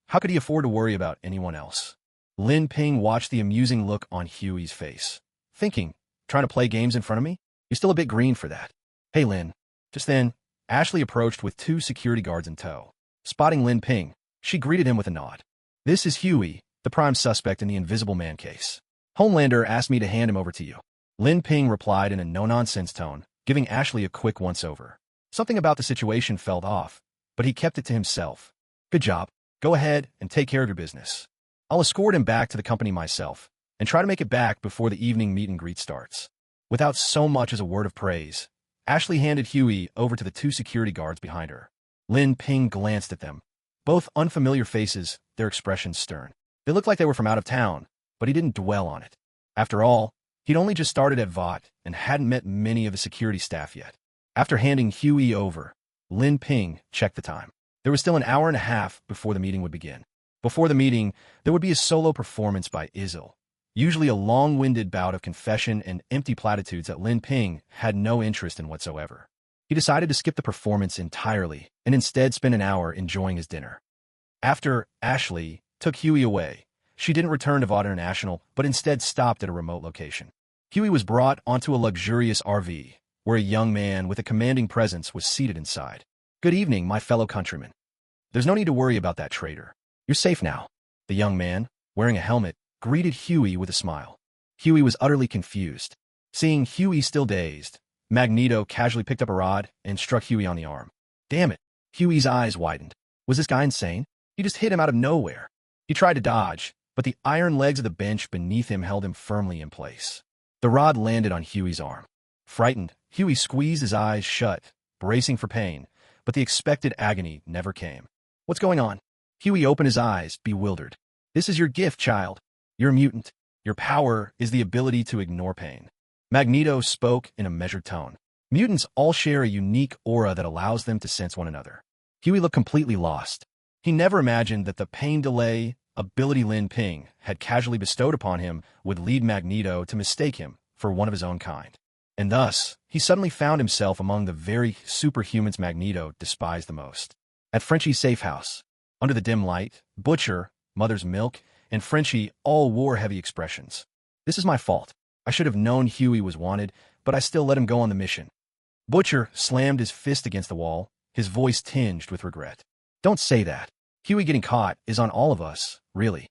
How could he afford to worry about anyone else? Lin Ping watched the amusing look on Huey's face, thinking, trying to play games in front of me? You're still a bit green for that. Hey, Lin, Just then, Ashley approached with 2 security guards in tow. Spotting Lin Ping, she greeted him with a nod. "This is Huey, the prime suspect in the Invisible Man case. Homelander asked me to hand him over to you." Lin Ping replied in a no-nonsense tone, giving Ashley a quick once-over. Something about the situation felt off, but he kept it to himself. "Good job. Go ahead and take care of your business. I'll escort him back to the company myself and try to make it back before the evening meet and greet starts." Without so much as a word of praise, Ashley handed Huey over to the 2 security guards behind her. Lin Ping glanced at them. Both unfamiliar faces, their expressions stern. They looked like they were from out of town, but he didn't dwell on it. After all, he'd only just started at VOT and hadn't met many of the security staff yet. After handing Huey over, Lin Ping checked the time. There was still an hour and a half before the meeting would begin. Before the meeting, there would be a solo performance by Izzle, usually a long-winded bout of confession and empty platitudes that Lin Ping had no interest in whatsoever. He decided to skip the performance entirely and instead spend an hour enjoying his dinner. After Ashley took Huey away, she didn't return to VOT International, but instead stopped at a remote location. Huey was brought onto a luxurious RV, where a young man with a commanding presence was seated inside. "Good evening, my fellow countrymen. There's no need to worry about that traitor. You're safe now." The young man, wearing a helmet, greeted Huey with a smile. Huey was utterly confused. Seeing Huey still dazed, Magneto casually picked up a rod and struck Huey on the arm. Damn it! Huey's eyes widened. Was this guy insane? He just hit him out of nowhere. He tried to dodge, but the iron legs of the bench beneath him held him firmly in place. The rod landed on Huey's arm. Frightened, Huey squeezed his eyes shut, bracing for pain, but the expected agony never came. "What's going on?" Huey opened his eyes, bewildered. "This is your gift, child. You're a mutant. Your power is the ability to ignore pain." Magneto spoke in a measured tone. Mutants all share a unique aura that allows them to sense one another. Huey looked completely lost. He never imagined that the pain delay ability Lin Ping had casually bestowed upon him would lead Magneto to mistake him for one of his own kind. And thus, he suddenly found himself among the very superhumans Magneto despised the most. At Frenchie's safe house, under the dim light, Butcher, Mother's Milk, and Frenchie all wore heavy expressions. "This is my fault. I should have known Huey was wanted, but I still let him go on the mission." Butcher slammed his fist against the wall, his voice tinged with regret. "Don't say that. Huey getting caught is on all of us, really.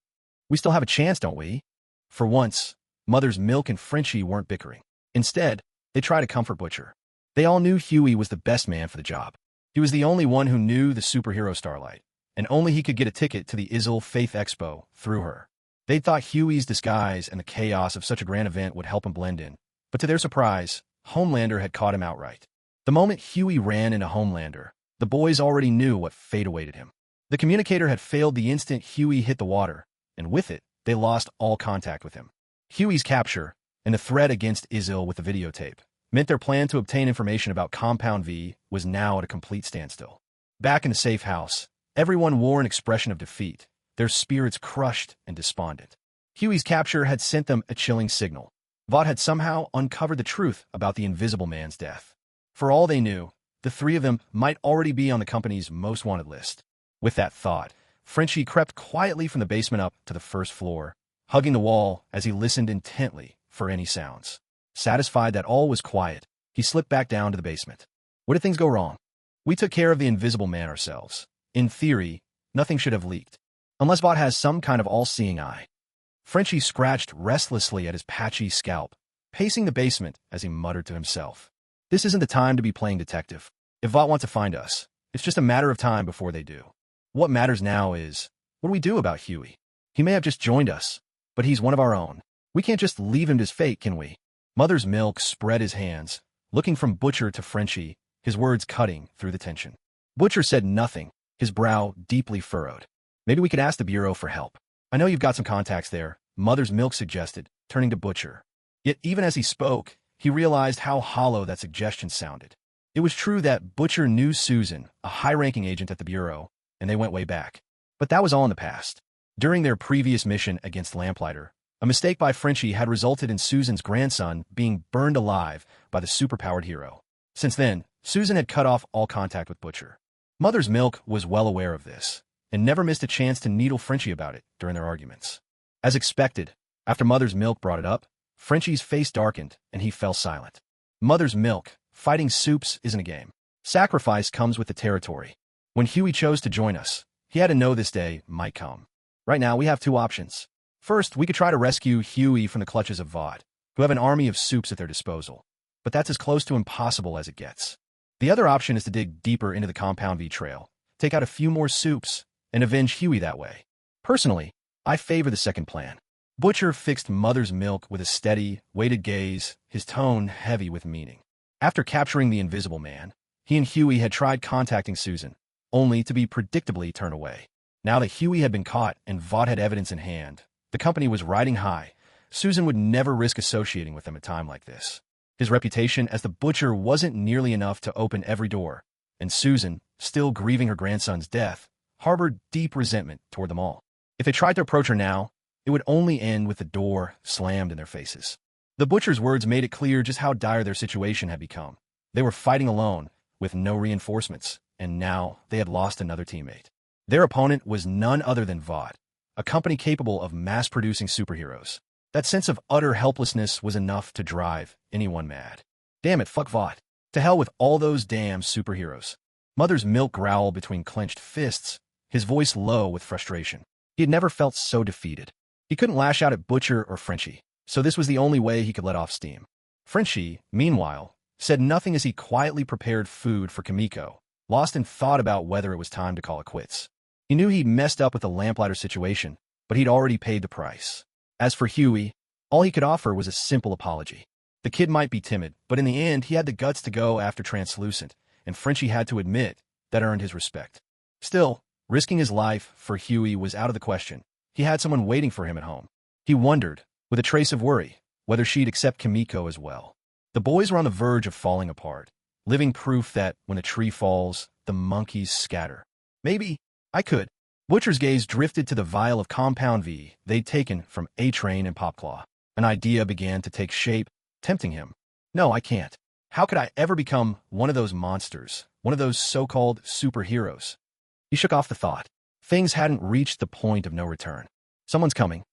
We still have a chance, don't we?" For once, Mother's Milk and Frenchie weren't bickering. Instead, they tried to comfort Butcher. They all knew Huey was the best man for the job. He was the only one who knew the superhero Starlight, and only he could get a ticket to the Izzle Faith Expo through her. They'd thought Huey's disguise and the chaos of such a grand event would help him blend in, but to their surprise, Homelander had caught him outright. The moment Huey ran into Homelander, the boys already knew what fate awaited him. The communicator had failed the instant Huey hit the water, and with it, they lost all contact with him. Huey's capture, and the threat against Izzle with the videotape, meant their plan to obtain information about Compound V was now at a complete standstill. Back in the safe house, everyone wore an expression of defeat, their spirits crushed and despondent. Huey's capture had sent them a chilling signal. Vought had somehow uncovered the truth about the Invisible Man's death. For all they knew, the 3 of them might already be on the company's most wanted list. With that thought, Frenchie crept quietly from the basement up to the first floor, hugging the wall as he listened intently for any sounds. Satisfied that all was quiet, he slipped back down to the basement. "Where did things go wrong?" "We took care of the Invisible Man ourselves. In theory, nothing should have leaked. Unless Vought has some kind of all-seeing eye." Frenchie scratched restlessly at his patchy scalp, pacing the basement as he muttered to himself. "This isn't the time to be playing detective. If Vought wants to find us, it's just a matter of time before they do. What matters now is, what do we do about Huey? He may have just joined us, but he's one of our own. We can't just leave him to his fate, can we?" Mother's Milk spread his hands, looking from Butcher to Frenchie, his words cutting through the tension. Butcher said nothing, his brow deeply furrowed. "Maybe we could ask the Bureau for help. I know you've got some contacts there," Mother's Milk suggested, turning to Butcher. Yet even as he spoke, he realized how hollow that suggestion sounded. It was true that Butcher knew Susan, a high-ranking agent at the Bureau, and they went way back. But that was all in the past. During their previous mission against Lamplighter, a mistake by Frenchie had resulted in Susan's grandson being burned alive by the superpowered hero. Since then, Susan had cut off all contact with Butcher. Mother's Milk was well aware of this, and never missed a chance to needle Frenchie about it during their arguments. As expected, after Mother's Milk brought it up, Frenchie's face darkened and he fell silent. "Mother's Milk, fighting Supes isn't a game. Sacrifice comes with the territory. When Huey chose to join us, he had to know this day might come. Right now, we have two options. First, we could try to rescue Huey from the clutches of Vought, who have an army of soups at their disposal. But that's as close to impossible as it gets. The other option is to dig deeper into the Compound V trail, take out a few more soups, and avenge Huey that way. Personally, I favor the second plan. Butcher fixed Mother's Milk with a steady, weighted gaze, his tone heavy with meaning. After capturing the Invisible Man, he and Huey had tried contacting Susan, only to be predictably turned away. Now that Huey had been caught and Vought had evidence in hand, the company was riding high. Susan would never risk associating with them at a time like this. His reputation as the Butcher wasn't nearly enough to open every door, and Susan, still grieving her grandson's death, harbored deep resentment toward them all. If they tried to approach her now, it would only end with the door slammed in their faces. The Butcher's words made it clear just how dire their situation had become. They were fighting alone, with no reinforcements, and now they had lost another teammate. Their opponent was none other than Vought, a company capable of mass-producing superheroes. That sense of utter helplessness was enough to drive anyone mad. Damn it, fuck Vought. To hell with all those damn superheroes. Mother's Milk growled between clenched fists, his voice low with frustration. He had never felt so defeated. He couldn't lash out at Butcher or Frenchie, so this was the only way he could let off steam. Frenchie, meanwhile, said nothing as he quietly prepared food for Kimiko, lost in thought about whether it was time to call it quits. He knew he'd messed up with the lamplighter situation, but he'd already paid the price. As for Huey, all he could offer was a simple apology. The kid might be timid, but in the end, he had the guts to go after Translucent, and Frenchie had to admit that earned his respect. Still, risking his life for Huey was out of the question. He had someone waiting for him at home. He wondered, with a trace of worry, whether she'd accept Kimiko as well. The boys were on the verge of falling apart, living proof that when a tree falls, the monkeys scatter. Maybe I could. Butcher's gaze drifted to the vial of Compound V they'd taken from A-Train and Popclaw. An idea began to take shape, tempting him. No, I can't. How could I ever become one of those monsters, one of those so-called superheroes? He shook off the thought. Things hadn't reached the point of no return. Someone's coming.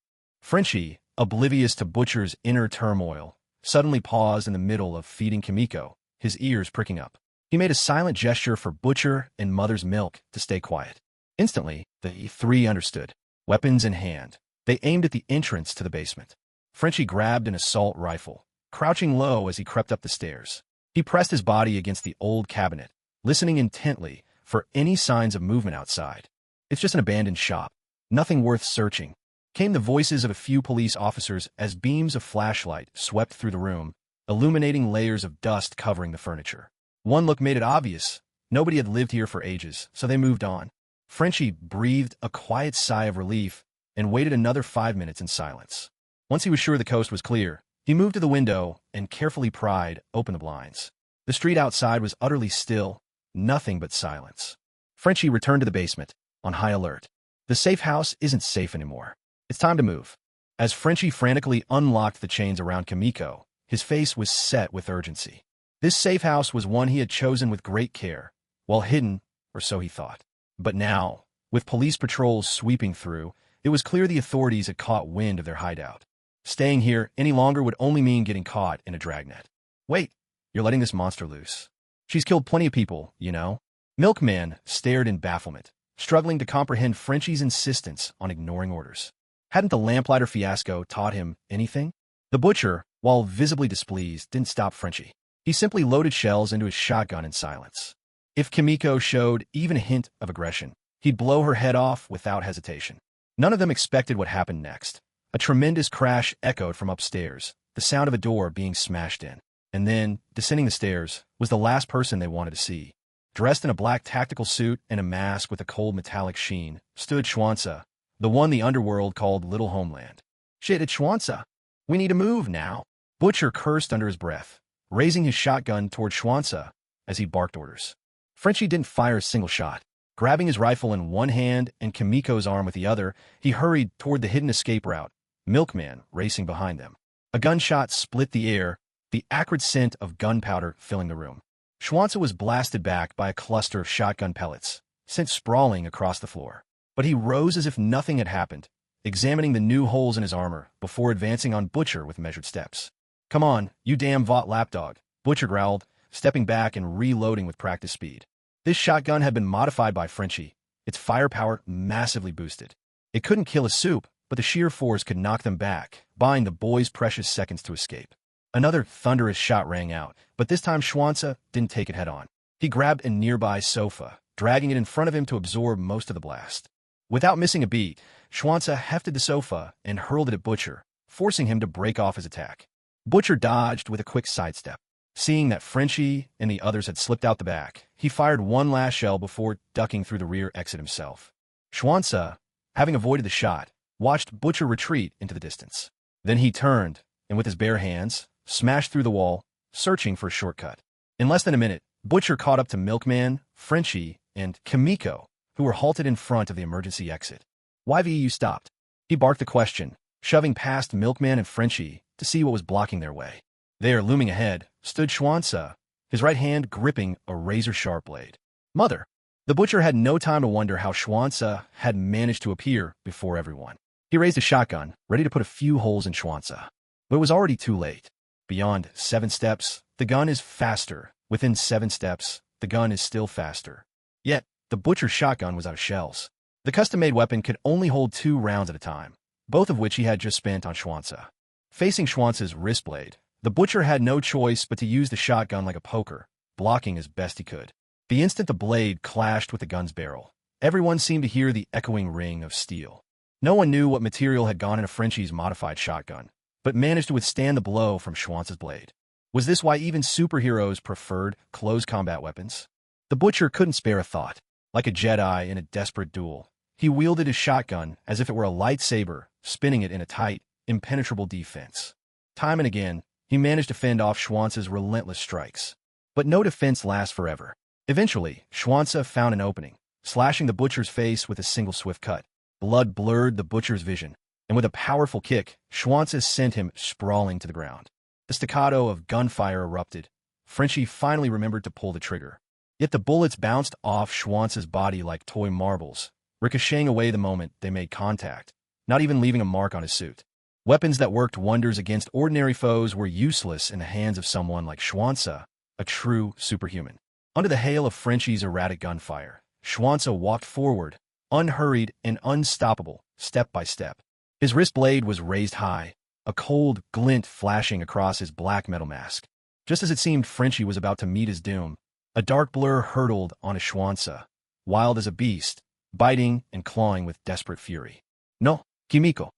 Frenchie, oblivious to Butcher's inner turmoil, suddenly paused in the middle of feeding Kimiko, his ears pricking up. He made a silent gesture for Butcher and Mother's Milk to stay quiet. Instantly, the three understood. Weapons in hand, they aimed at the entrance to the basement. Frenchie grabbed an assault rifle, crouching low as he crept up the stairs. He pressed his body against the old cabinet, listening intently for any signs of movement outside. It's just an abandoned shop. Nothing worth searching. Came the voices of a few police officers as beams of flashlight swept through the room, illuminating layers of dust covering the furniture. One look made it obvious. Nobody had lived here for ages, so they moved on. Frenchie breathed a quiet sigh of relief and waited another 5 minutes in silence. Once he was sure the coast was clear, he moved to the window and carefully pried open the blinds. The street outside was utterly still, nothing but silence. Frenchie returned to the basement, on high alert. The safe house isn't safe anymore. It's time to move. As Frenchie frantically unlocked the chains around Kimiko, his face was set with urgency. This safe house was one he had chosen with great care, while hidden, or so he thought. But now, with police patrols sweeping through, it was clear the authorities had caught wind of their hideout. Staying here any longer would only mean getting caught in a dragnet. Wait, you're letting this monster loose. She's killed plenty of people, you know. Milkman stared in bafflement, struggling to comprehend Frenchie's insistence on ignoring orders. Hadn't the lamplighter fiasco taught him anything? The Butcher, while visibly displeased, didn't stop Frenchie. He simply loaded shells into his shotgun in silence. If Kimiko showed even a hint of aggression, he'd blow her head off without hesitation. None of them expected what happened next. A tremendous crash echoed from upstairs, the sound of a door being smashed in. And then, descending the stairs, was the last person they wanted to see. Dressed in a black tactical suit and a mask with a cold metallic sheen, stood Schwanza, the one the underworld called Little Homeland. Shit, it's Schwanza. We need to move now. Butcher cursed under his breath, raising his shotgun toward Schwanza as he barked orders. Frenchie didn't fire a single shot. Grabbing his rifle in one hand and Kimiko's arm with the other, he hurried toward the hidden escape route, Milkman racing behind them. A gunshot split the air, the acrid scent of gunpowder filling the room. Schwanza was blasted back by a cluster of shotgun pellets, sent sprawling across the floor. But he rose as if nothing had happened, examining the new holes in his armor before advancing on Butcher with measured steps. Come on, you damn Vought lapdog, Butcher growled, stepping back and reloading with practice speed. This shotgun had been modified by Frenchie, its firepower massively boosted. It couldn't kill a soup, but the sheer force could knock them back, buying the boys precious seconds to escape. Another thunderous shot rang out, but this time Schwanza didn't take it head-on. He grabbed a nearby sofa, dragging it in front of him to absorb most of the blast. Without missing a beat, Schwanza hefted the sofa and hurled it at Butcher, forcing him to break off his attack. Butcher dodged with a quick sidestep. Seeing that Frenchie and the others had slipped out the back, he fired one last shell before ducking through the rear exit himself. Schwanza, having avoided the shot, watched Butcher retreat into the distance. Then he turned, and with his bare hands, smashed through the wall, searching for a shortcut. In less than a minute, Butcher caught up to Milkman, Frenchie, and Kimiko, who were halted in front of the emergency exit. "Why you stopped?" He barked the question, shoving past Milkman and Frenchie to see what was blocking their way. There, looming ahead, stood Schwanza, his right hand gripping a razor-sharp blade. "Mother!" The Butcher had no time to wonder how Schwanza had managed to appear before everyone. He raised a shotgun, ready to put a few holes in Schwanza. But it was already too late. Beyond 7 steps, the gun is faster. Within 7 steps, the gun is still faster. Yet, the Butcher's shotgun was out of shells. The custom-made weapon could only hold 2 rounds at a time, both of which he had just spent on Schwanza. Facing Schwanza's wrist blade, the Butcher had no choice but to use the shotgun like a poker, blocking as best he could. The instant the blade clashed with the gun's barrel, everyone seemed to hear the echoing ring of steel. No one knew what material had gone into Frenchie's modified shotgun, but managed to withstand the blow from Schwanza's blade. Was this why even superheroes preferred close combat weapons? The Butcher couldn't spare a thought. Like a Jedi in a desperate duel, he wielded his shotgun as if it were a lightsaber, spinning it in a tight, impenetrable defense. Time and again, he managed to fend off Schwanza's relentless strikes. But no defense lasts forever. Eventually, Schwanza found an opening, slashing the Butcher's face with a single swift cut. Blood blurred the Butcher's vision, and with a powerful kick, Schwanza sent him sprawling to the ground. The staccato of gunfire erupted. Frenchie finally remembered to pull the trigger. Yet the bullets bounced off Schwanza's body like toy marbles, ricocheting away the moment they made contact, not even leaving a mark on his suit. Weapons that worked wonders against ordinary foes were useless in the hands of someone like Schwanza, a true superhuman. Under the hail of Frenchie's erratic gunfire, Schwanza walked forward, unhurried and unstoppable, step by step. His wrist blade was raised high, a cold glint flashing across his black metal mask. Just as it seemed Frenchie was about to meet his doom, a dark blur hurtled onto Schwanza, wild as a beast, biting and clawing with desperate fury. "No, Kimiko."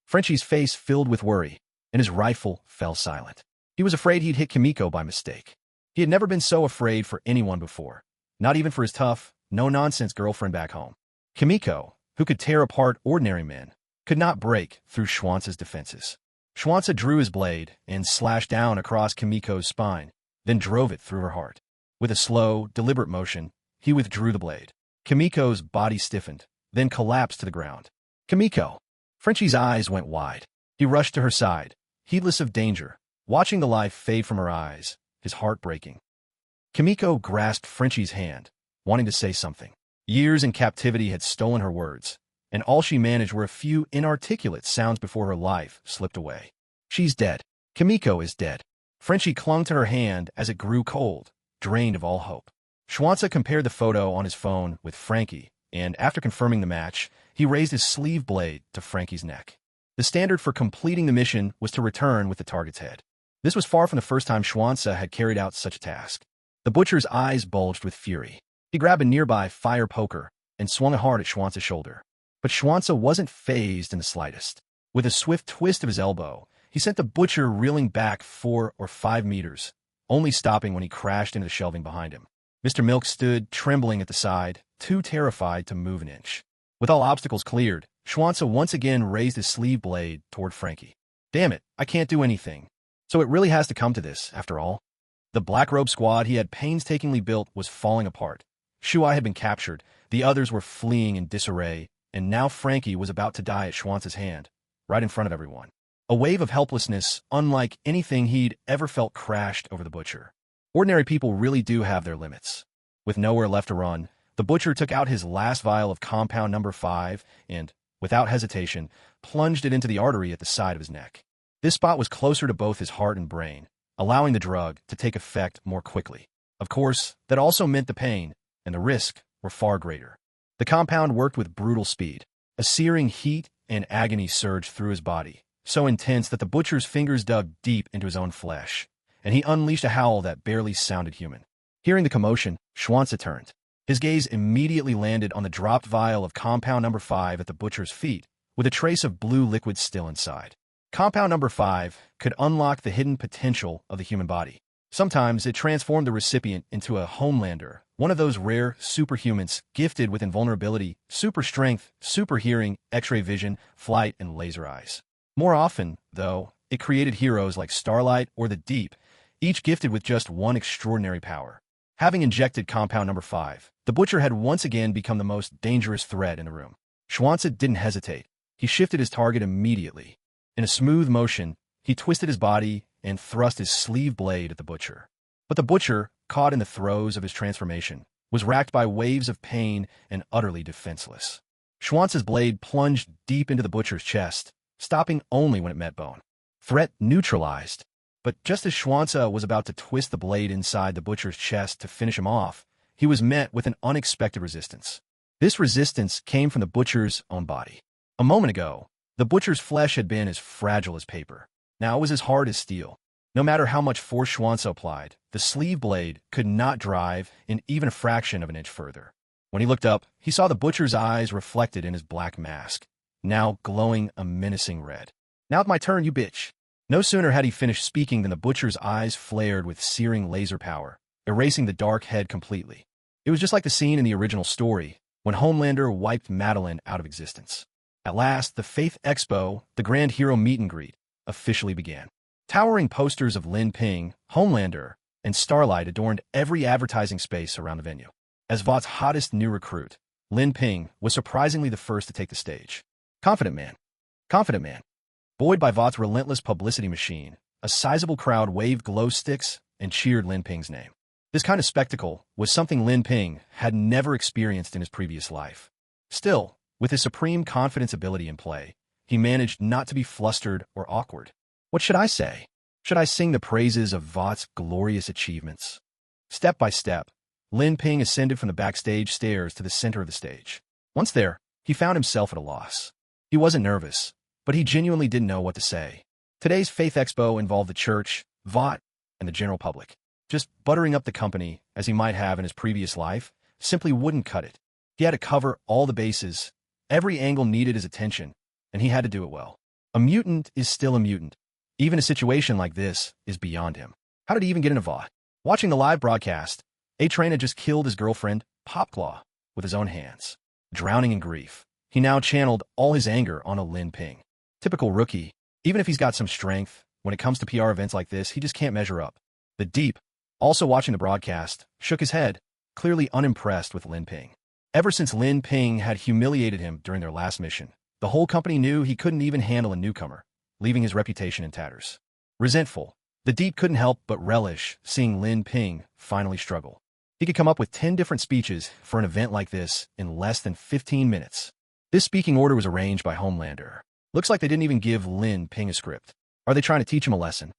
Frenchie's face filled with worry, and his rifle fell silent. He was afraid he'd hit Kimiko by mistake. He had never been so afraid for anyone before, not even for his tough, no-nonsense girlfriend back home. Kimiko, who could tear apart ordinary men, could not break through Schwanza's defenses. Schwanza drew his blade and slashed down across Kimiko's spine, then drove it through her heart. With a slow, deliberate motion, he withdrew the blade. Kimiko's body stiffened, then collapsed to the ground. "Kimiko!" Frenchie's eyes went wide. He rushed to her side, heedless of danger, watching the life fade from her eyes, his heart breaking. Kimiko grasped Frenchie's hand, wanting to say something. Years in captivity had stolen her words, and all she managed were a few inarticulate sounds before her life slipped away. "She's dead. Kimiko is dead." Frenchie clung to her hand as it grew cold, drained of all hope. Schwanza compared the photo on his phone with Frankie, and after confirming the match, he raised his sleeve blade to Frankie's neck. The standard for completing the mission was to return with the target's head. This was far from the first time Schwanza had carried out such a task. The Butcher's eyes bulged with fury. He grabbed a nearby fire poker and swung it hard at Schwanza's shoulder. But Schwanza wasn't fazed in the slightest. With a swift twist of his elbow, he sent the Butcher reeling back 4 or 5 meters, only stopping when he crashed into the shelving behind him. Mr. Milk stood trembling at the side, too terrified to move an inch. With all obstacles cleared, Schwanza once again raised his sleeve blade toward Frankie. "Damn it, I can't do anything. So it really has to come to this, after all." The Black Robe squad he had painstakingly built was falling apart. Shuai had been captured, the others were fleeing in disarray, and now Frankie was about to die at Schwanza's hand, right in front of everyone. A wave of helplessness, unlike anything he'd ever felt, crashed over the Butcher. Ordinary people really do have their limits. With nowhere left to run, the Butcher took out his last vial of compound number 5 and, without hesitation, plunged it into the artery at the side of his neck. This spot was closer to both his heart and brain, allowing the drug to take effect more quickly. Of course, that also meant the pain and the risk were far greater. The compound worked with brutal speed. A searing heat and agony surged through his body, so intense that the butcher's fingers dug deep into his own flesh, and he unleashed a howl that barely sounded human. Hearing the commotion, Schwanza turned. His gaze immediately landed on the dropped vial of compound number 5 at the butcher's feet, with a trace of blue liquid still inside. Compound number 5 could unlock the hidden potential of the human body. Sometimes it transformed the recipient into a Homelander, one of those rare superhumans gifted with invulnerability, super strength, super hearing, X-ray vision, flight, and laser eyes. More often, though, it created heroes like Starlight or the Deep, each gifted with just one extraordinary power. Having injected compound number 5, the butcher had once again become the most dangerous threat in the room. Schwanza didn't hesitate. He shifted his target immediately. In a smooth motion, he twisted his body and thrust his sleeve blade at the butcher. But the butcher, caught in the throes of his transformation, was racked by waves of pain and utterly defenseless. Schwanza's blade plunged deep into the butcher's chest, stopping only when it met bone. Threat neutralized. But just as Schwanza was about to twist the blade inside the butcher's chest to finish him off, he was met with an unexpected resistance. This resistance came from the butcher's own body. A moment ago, the butcher's flesh had been as fragile as paper. Now it was as hard as steel. No matter how much force Schwanza applied, the sleeve blade could not drive in even a fraction of an inch further. When he looked up, he saw the butcher's eyes reflected in his black mask, now glowing a menacing red. "Now it's my turn, you bitch." No sooner had he finished speaking than the butcher's eyes flared with searing laser power, erasing the dark head completely. It was just like the scene in the original story, when Homelander wiped Madeline out of existence. At last, the Faith Expo, the grand hero meet and greet, officially began. Towering posters of Lin Ping, Homelander, and Starlight adorned every advertising space around the venue. As Vought's hottest new recruit, Lin Ping was surprisingly the first to take the stage. Confident man. Confident man. Buoyed by Vought's relentless publicity machine, a sizable crowd waved glow sticks and cheered Lin Ping's name. This kind of spectacle was something Lin Ping had never experienced in his previous life. Still, with his supreme confidence ability in play, he managed not to be flustered or awkward. What should I say? Should I sing the praises of Vought's glorious achievements? Step by step, Lin Ping ascended from the backstage stairs to the center of the stage. Once there, he found himself at a loss. He wasn't nervous, but he genuinely didn't know what to say. Today's Faith Expo involved the church, Vought, and the general public. Just buttering up the company, as he might have in his previous life, simply wouldn't cut it. He had to cover all the bases. Every angle needed his attention, and he had to do it well. A mutant is still a mutant. Even a situation like this is beyond him. How did he even get into Vought? Watching the live broadcast, A-Train had just killed his girlfriend, Popclaw, with his own hands. Drowning in grief, he now channeled all his anger on a Lin Ping. Typical rookie. Even if he's got some strength, when it comes to PR events like this, he just can't measure up. The Deep, also watching the broadcast, shook his head, clearly unimpressed with Lin Ping. Ever since Lin Ping had humiliated him during their last mission, the whole company knew he couldn't even handle a newcomer, leaving his reputation in tatters. Resentful, the Deep couldn't help but relish seeing Lin Ping finally struggle. He could come up with 10 different speeches for an event like this in less than 15 minutes. This speaking order was arranged by Homelander. Looks like they didn't even give Lin Ping a script. Are they trying to teach him a lesson?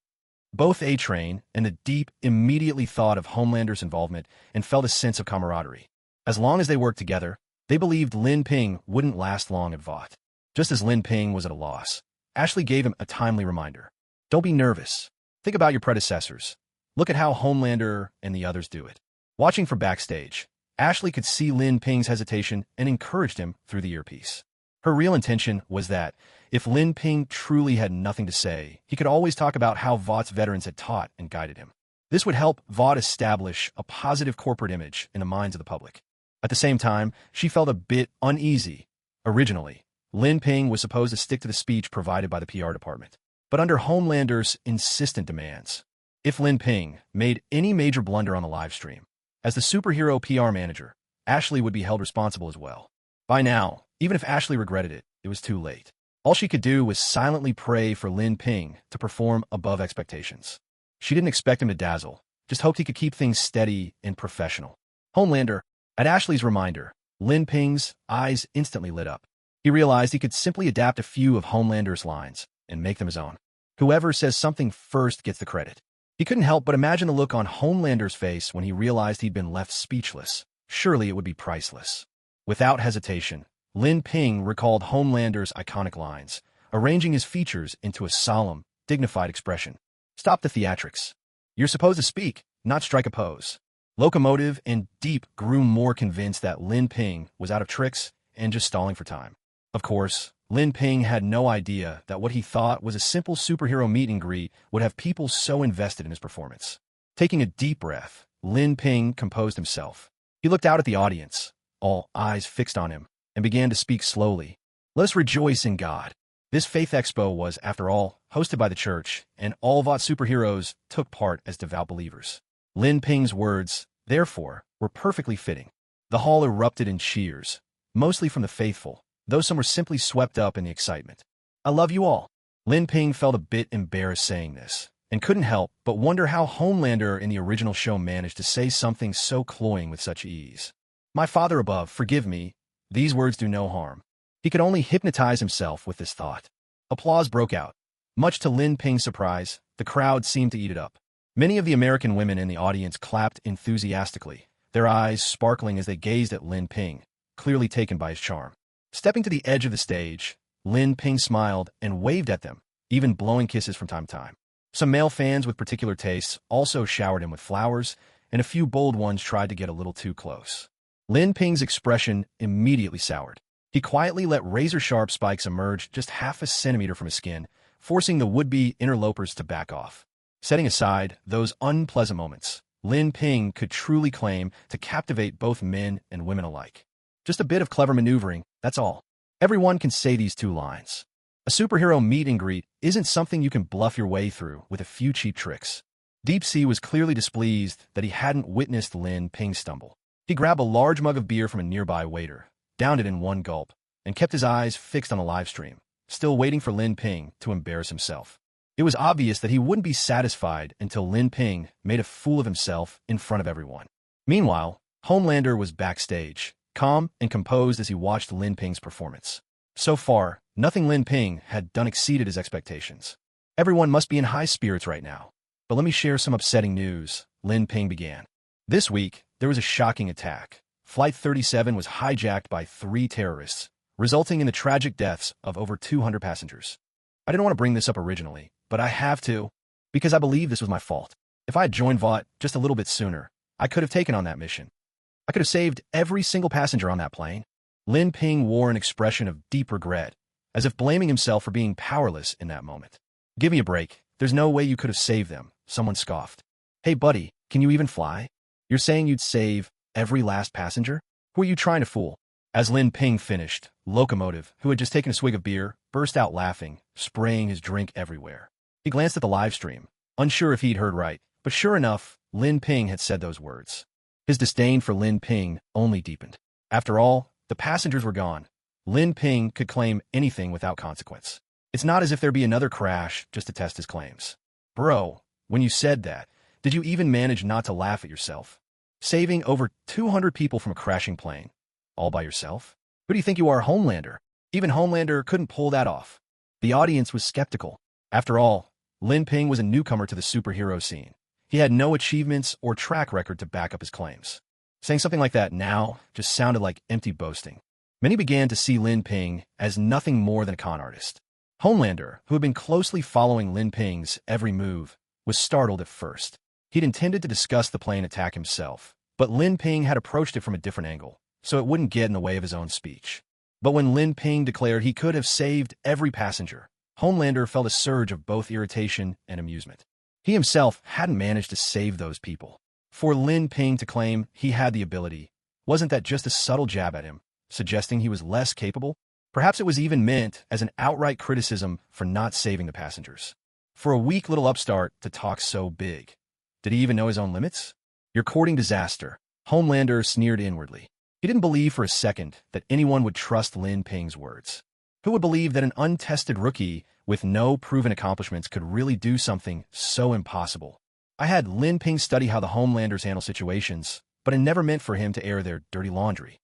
Both A-Train and the Deep immediately thought of Homelander's involvement and felt a sense of camaraderie. As long as they worked together, they believed Lin Ping wouldn't last long at Vought. Just as Lin Ping was at a loss, Ashley gave him a timely reminder. Don't be nervous. Think about your predecessors. Look at how Homelander and the others do it. Watching from backstage, Ashley could see Lin Ping's hesitation and encouraged him through the earpiece. Her real intention was that, if Lin Ping truly had nothing to say, he could always talk about how Vought's veterans had taught and guided him. This would help Vought establish a positive corporate image in the minds of the public. At the same time, she felt a bit uneasy. Originally, Lin Ping was supposed to stick to the speech provided by the PR department. But under Homelander's insistent demands, if Lin Ping made any major blunder on the live stream, as the superhero PR manager, Ashley would be held responsible as well. By now, even if Ashley regretted it, it was too late. All she could do was silently pray for Lin Ping to perform above expectations. She didn't expect him to dazzle, just hoped he could keep things steady and professional. Homelander, at Ashley's reminder, Lin Ping's eyes instantly lit up. He realized he could simply adapt a few of Homelander's lines and make them his own. Whoever says something first gets the credit. He couldn't help but imagine the look on Homelander's face when he realized he'd been left speechless. Surely it would be priceless. Without hesitation, Lin Ping recalled Homelander's iconic lines, arranging his features into a solemn, dignified expression. Stop the theatrics. You're supposed to speak, not strike a pose. Locomotive and Deep grew more convinced that Lin Ping was out of tricks and just stalling for time. Of course, Lin Ping had no idea that what he thought was a simple superhero meet and greet would have people so invested in his performance. Taking a deep breath, Lin Ping composed himself. He looked out at the audience, all eyes fixed on him, and began to speak slowly. Let us rejoice in God. This Faith Expo was, after all, hosted by the church, and all Vought superheroes took part as devout believers. Lin Ping's words, therefore, were perfectly fitting. The hall erupted in cheers, mostly from the faithful, though some were simply swept up in the excitement. I love you all. Lin Ping felt a bit embarrassed saying this, and couldn't help but wonder how Homelander in the original show managed to say something so cloying with such ease. My Father above, forgive me. These words do no harm. He could only hypnotize himself with this thought. Applause broke out. Much to Lin Ping's surprise, the crowd seemed to eat it up. Many of the American women in the audience clapped enthusiastically, their eyes sparkling as they gazed at Lin Ping, clearly taken by his charm. Stepping to the edge of the stage, Lin Ping smiled and waved at them, even blowing kisses from time to time. Some male fans with particular tastes also showered him with flowers, and a few bold ones tried to get a little too close. Lin Ping's expression immediately soured. He quietly let razor-sharp spikes emerge just half a centimeter from his skin, forcing the would-be interlopers to back off. Setting aside those unpleasant moments, Lin Ping could truly claim to captivate both men and women alike. Just a bit of clever maneuvering, that's all. Everyone can say these two lines. A superhero meet and greet isn't something you can bluff your way through with a few cheap tricks. Deep Sea was clearly displeased that he hadn't witnessed Lin Ping stumble. He grabbed a large mug of beer from a nearby waiter, downed it in one gulp, and kept his eyes fixed on the live stream, still waiting for Lin Ping to embarrass himself. It was obvious that he wouldn't be satisfied until Lin Ping made a fool of himself in front of everyone. Meanwhile, Homelander was backstage, calm and composed as he watched Lin Ping's performance. So far, nothing Lin Ping had done exceeded his expectations. Everyone must be in high spirits right now. But let me share some upsetting news, Lin Ping began. This week, there was a shocking attack. Flight 37 was hijacked by 3 terrorists, resulting in the tragic deaths of over 200 passengers. I didn't want to bring this up originally, but I have to, because I believe this was my fault. If I had joined Vought just a little bit sooner, I could have taken on that mission. I could have saved every single passenger on that plane. Lin Ping wore an expression of deep regret, as if blaming himself for being powerless in that moment. Give me a break. There's no way you could have saved them, someone scoffed. Hey buddy, can you even fly? You're saying you'd save every last passenger? Who are you trying to fool? As Lin Ping finished, Locomotive, who had just taken a swig of beer, burst out laughing, spraying his drink everywhere. He glanced at the live stream, unsure if he'd heard right, but sure enough, Lin Ping had said those words. His disdain for Lin Ping only deepened. After all, the passengers were gone. Lin Ping could claim anything without consequence. It's not as if there'd be another crash just to test his claims. Bro, when you said that, did you even manage not to laugh at yourself? Saving over 200 people from a crashing plane. All by yourself? Who do you think you are, Homelander? Even Homelander couldn't pull that off. The audience was skeptical. After all, Lin Ping was a newcomer to the superhero scene. He had no achievements or track record to back up his claims. Saying something like that now just sounded like empty boasting. Many began to see Lin Ping as nothing more than a con artist. Homelander, who had been closely following Lin Ping's every move, was startled at first. He'd intended to discuss the plane attack himself, but Lin Ping had approached it from a different angle, so it wouldn't get in the way of his own speech. But when Lin Ping declared he could have saved every passenger, Homelander felt a surge of both irritation and amusement. He himself hadn't managed to save those people. For Lin Ping to claim he had the ability, wasn't that just a subtle jab at him, suggesting he was less capable? Perhaps it was even meant as an outright criticism for not saving the passengers. For a weak little upstart to talk so big. Did he even know his own limits? You're courting disaster, Homelander sneered inwardly. He didn't believe for a second that anyone would trust Lin Ping's words. Who would believe that an untested rookie with no proven accomplishments could really do something so impossible? I had Lin Ping study how the Homelanders handle situations, but it never meant for him to air their dirty laundry.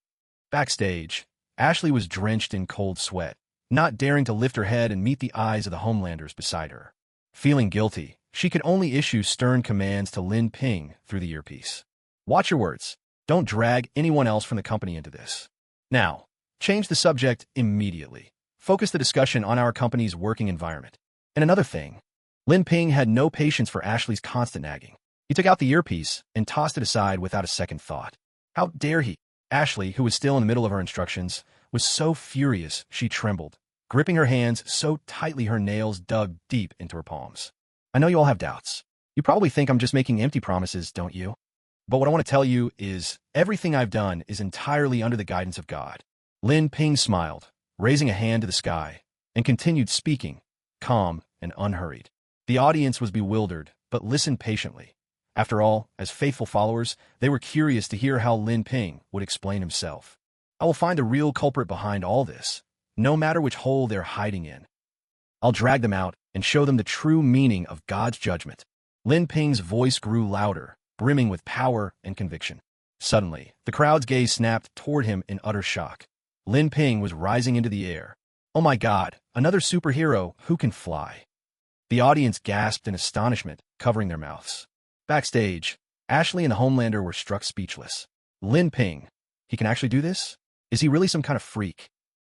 Backstage, Ashley was drenched in cold sweat, not daring to lift her head and meet the eyes of the Homelanders beside her. Feeling guilty, She could only issue stern commands to Lin Ping through the earpiece. Watch your words. Don't drag anyone else from the company into this. Now, change the subject immediately. Focus the discussion on our company's working environment. And another thing, Lin Ping had no patience for Ashley's constant nagging. He took out the earpiece and tossed it aside without a second thought. How dare he? Ashley, who was still in the middle of her instructions, was so furious she trembled, gripping her hands so tightly her nails dug deep into her palms. I know you all have doubts. You probably think I'm just making empty promises, don't you? But what I want to tell you is everything I've done is entirely under the guidance of God. Lin Ping smiled, raising a hand to the sky, and continued speaking, calm and unhurried. The audience was bewildered, but listened patiently. After all, as faithful followers, they were curious to hear how Lin Ping would explain himself. I will find the real culprit behind all this, no matter which hole they're hiding in. I'll drag them out and show them the true meaning of God's judgment. Lin Ping's voice grew louder, brimming with power and conviction. Suddenly, the crowd's gaze snapped toward him in utter shock. Lin Ping was rising into the air. Oh my God, another superhero who can fly. The audience gasped in astonishment, covering their mouths. Backstage, Ashley and the Homelander were struck speechless. Lin Ping, he can actually do this? Is he really some kind of freak?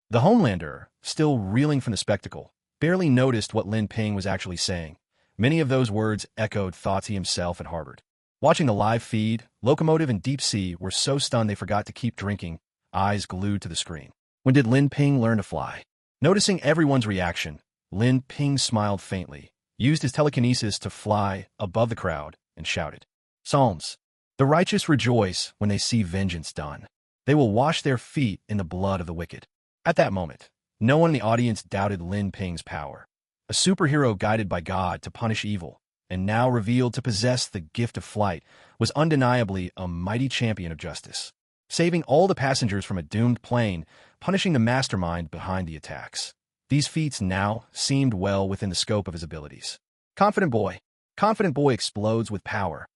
The Homelander, still reeling from the spectacle, barely noticed what Lin Ping was actually saying. Many of those words echoed thoughts he himself had harbored. Watching the live feed, Locomotive and Deep Sea were so stunned they forgot to keep drinking, eyes glued to the screen. When did Lin Ping learn to fly? Noticing everyone's reaction, Lin Ping smiled faintly, used his telekinesis to fly above the crowd, and shouted, Psalms. The righteous rejoice when they see vengeance done. They will wash their feet in the blood of the wicked. At that moment, no one in the audience doubted Lin Ping's power. A superhero guided by God to punish evil, and now revealed to possess the gift of flight, was undeniably a mighty champion of justice, saving all the passengers from a doomed plane, punishing the mastermind behind the attacks. These feats now seemed well within the scope of his abilities. Confident boy explodes with power.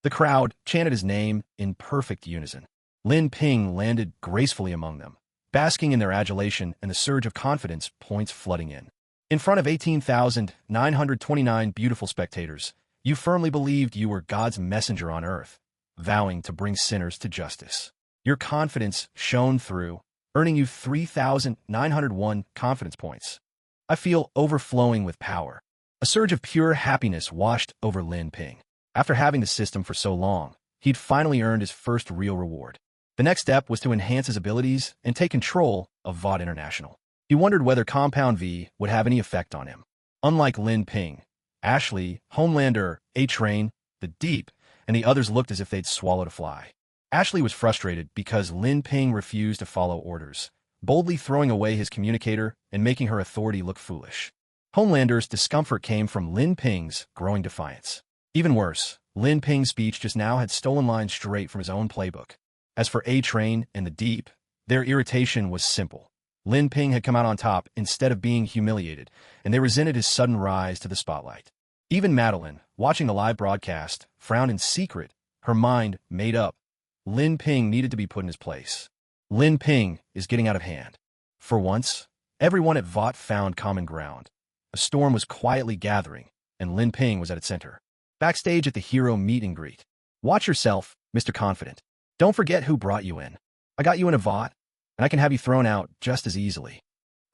The crowd chanted his name in perfect unison. Lin Ping landed gracefully among them, basking in their adulation and the surge of confidence points flooding in. In front of 18,929 beautiful spectators, you firmly believed you were God's messenger on earth, vowing to bring sinners to justice. Your confidence shone through, earning you 3,901 confidence points. I feel overflowing with power. A surge of pure happiness washed over Lin Ping. After having the system for so long, he'd finally earned his first real reward. The next step was to enhance his abilities and take control of VOD International. He wondered whether Compound V would have any effect on him. Unlike Lin Ping, Ashley, Homelander, A-Train, The Deep, and the others looked as if they'd swallowed a fly. Ashley was frustrated because Lin Ping refused to follow orders, boldly throwing away his communicator and making her authority look foolish. Homelander's discomfort came from Lin Ping's growing defiance. Even worse, Lin Ping's speech just now had stolen lines straight from his own playbook. As for A-Train and The Deep, their irritation was simple. Lin Ping had come out on top instead of being humiliated, and they resented his sudden rise to the spotlight. Even Madeline, watching the live broadcast, frowned in secret, her mind made up. Lin Ping needed to be put in his place. Lin Ping is getting out of hand. For once, everyone at VOT found common ground. A storm was quietly gathering, and Lin Ping was at its center. Backstage at the hero meet and greet. Watch yourself, Mr. Confident. Don't forget who brought you in. I got you in a VOT, and I can have you thrown out just as easily.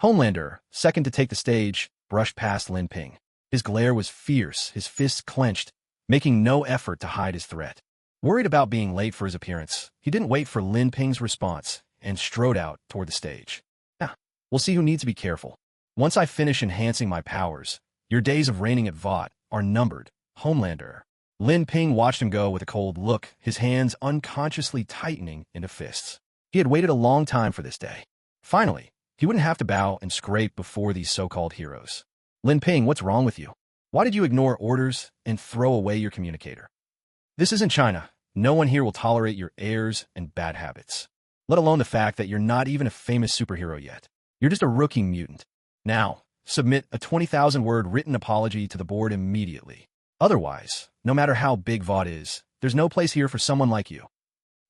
Homelander, second to take the stage, brushed past Lin Ping. His glare was fierce, his fists clenched, making no effort to hide his threat. Worried about being late for his appearance, he didn't wait for Lin Ping's response and strode out toward the stage. Now, we'll see who needs to be careful. Once I finish enhancing my powers, your days of reigning at VOT are numbered, Homelander. Lin Ping watched him go with a cold look, his hands unconsciously tightening into fists. He had waited a long time for this day. Finally, he wouldn't have to bow and scrape before these so-called heroes. Lin Ping, what's wrong with you? Why did you ignore orders and throw away your communicator? This isn't China. No one here will tolerate your airs and bad habits, let alone the fact that you're not even a famous superhero yet. You're just a rookie mutant. Now, submit a 20,000-word written apology to the board immediately. Otherwise, no matter how big VOD is, there's no place here for someone like you.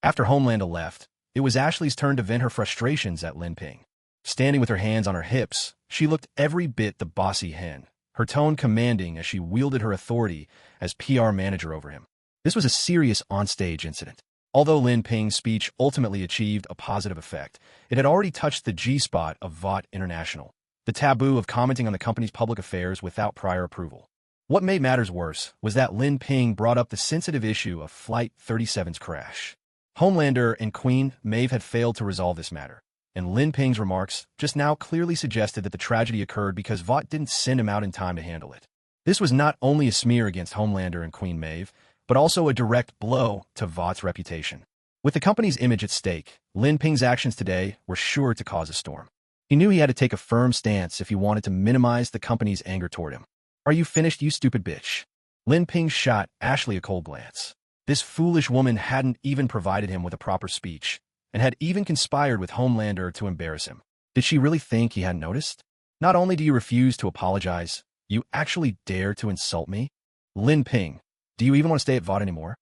After Homelander left, it was Ashley's turn to vent her frustrations at Lin Ping. Standing with her hands on her hips, she looked every bit the bossy hen, her tone commanding as she wielded her authority as PR manager over him. This was a serious onstage incident. Although Lin Ping's speech ultimately achieved a positive effect, it had already touched the G-spot of VOT International, the taboo of commenting on the company's public affairs without prior approval. What made matters worse was that Lin Ping brought up the sensitive issue of Flight 37's crash. Homelander and Queen Maeve had failed to resolve this matter, and Lin Ping's remarks just now clearly suggested that the tragedy occurred because VOT didn't send him out in time to handle it. This was not only a smear against Homelander and Queen Maeve, but also a direct blow to VOT's reputation. With the company's image at stake, Lin Ping's actions today were sure to cause a storm. He knew he had to take a firm stance if he wanted to minimize the company's anger toward him. "Are you finished, you stupid bitch?" Lin Ping shot Ashley a cold glance. This foolish woman hadn't even provided him with a proper speech, and had even conspired with Homelander to embarrass him. Did she really think he hadn't noticed? "Not only do you refuse to apologize, you actually dare to insult me? Lin Ping, do you even want to stay at VOT anymore?"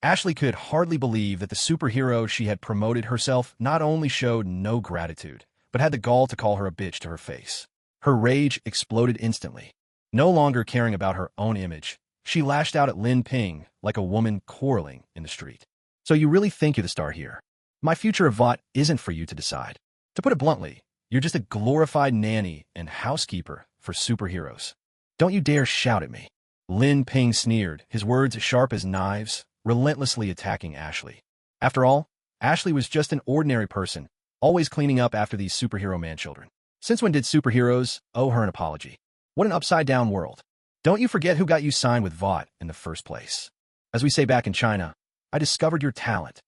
Ashley could hardly believe that the superhero she had promoted herself not only showed no gratitude, but had the gall to call her a bitch to her face. Her rage exploded instantly. No longer caring about her own image, she lashed out at Lin Ping like a woman quarreling in the street. "So you really think you're the star here? My future of VOT isn't for you to decide. To put it bluntly, you're just a glorified nanny and housekeeper for superheroes. Don't you dare shout at me." Lin Ping sneered, his words sharp as knives, relentlessly attacking Ashley. After all, Ashley was just an ordinary person, always cleaning up after these superhero man-children. Since when did superheroes owe her an apology? What an upside-down world. Don't you forget who got you signed with VOT in the first place. As we say back in China, I discovered your talent,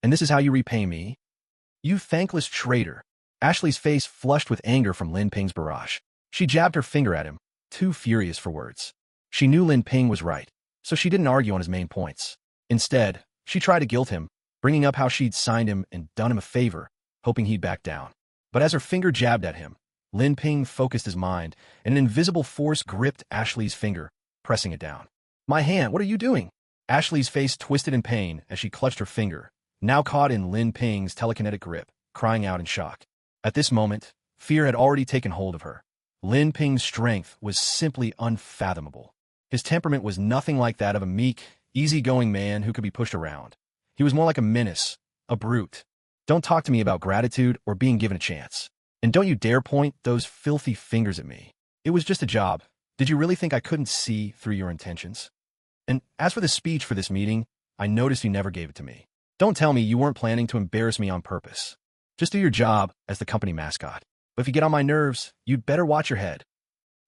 and this is how you repay me? You thankless traitor. Ashley's face flushed with anger from Lin Ping's barrage. She jabbed her finger at him, too furious for words. She knew Lin Ping was right, so she didn't argue on his main points. Instead, she tried to guilt him, bringing up how she'd signed him and done him a favor, hoping he'd back down. But as her finger jabbed at him, Lin Ping focused his mind, and an invisible force gripped Ashley's finger, pressing it down. "My hand, what are you doing?" Ashley's face twisted in pain as she clutched her finger, now caught in Lin Ping's telekinetic grip, crying out in shock. At this moment, fear had already taken hold of her. Lin Ping's strength was simply unfathomable. His temperament was nothing like that of a meek, easygoing man who could be pushed around. He was more like a menace, a brute. "Don't talk to me about gratitude or being given a chance. And don't you dare point those filthy fingers at me. It was just a job. Did you really think I couldn't see through your intentions? And as for the speech for this meeting, I noticed you never gave it to me. Don't tell me you weren't planning to embarrass me on purpose. Just do your job as the company mascot. But if you get on my nerves, you'd better watch your head."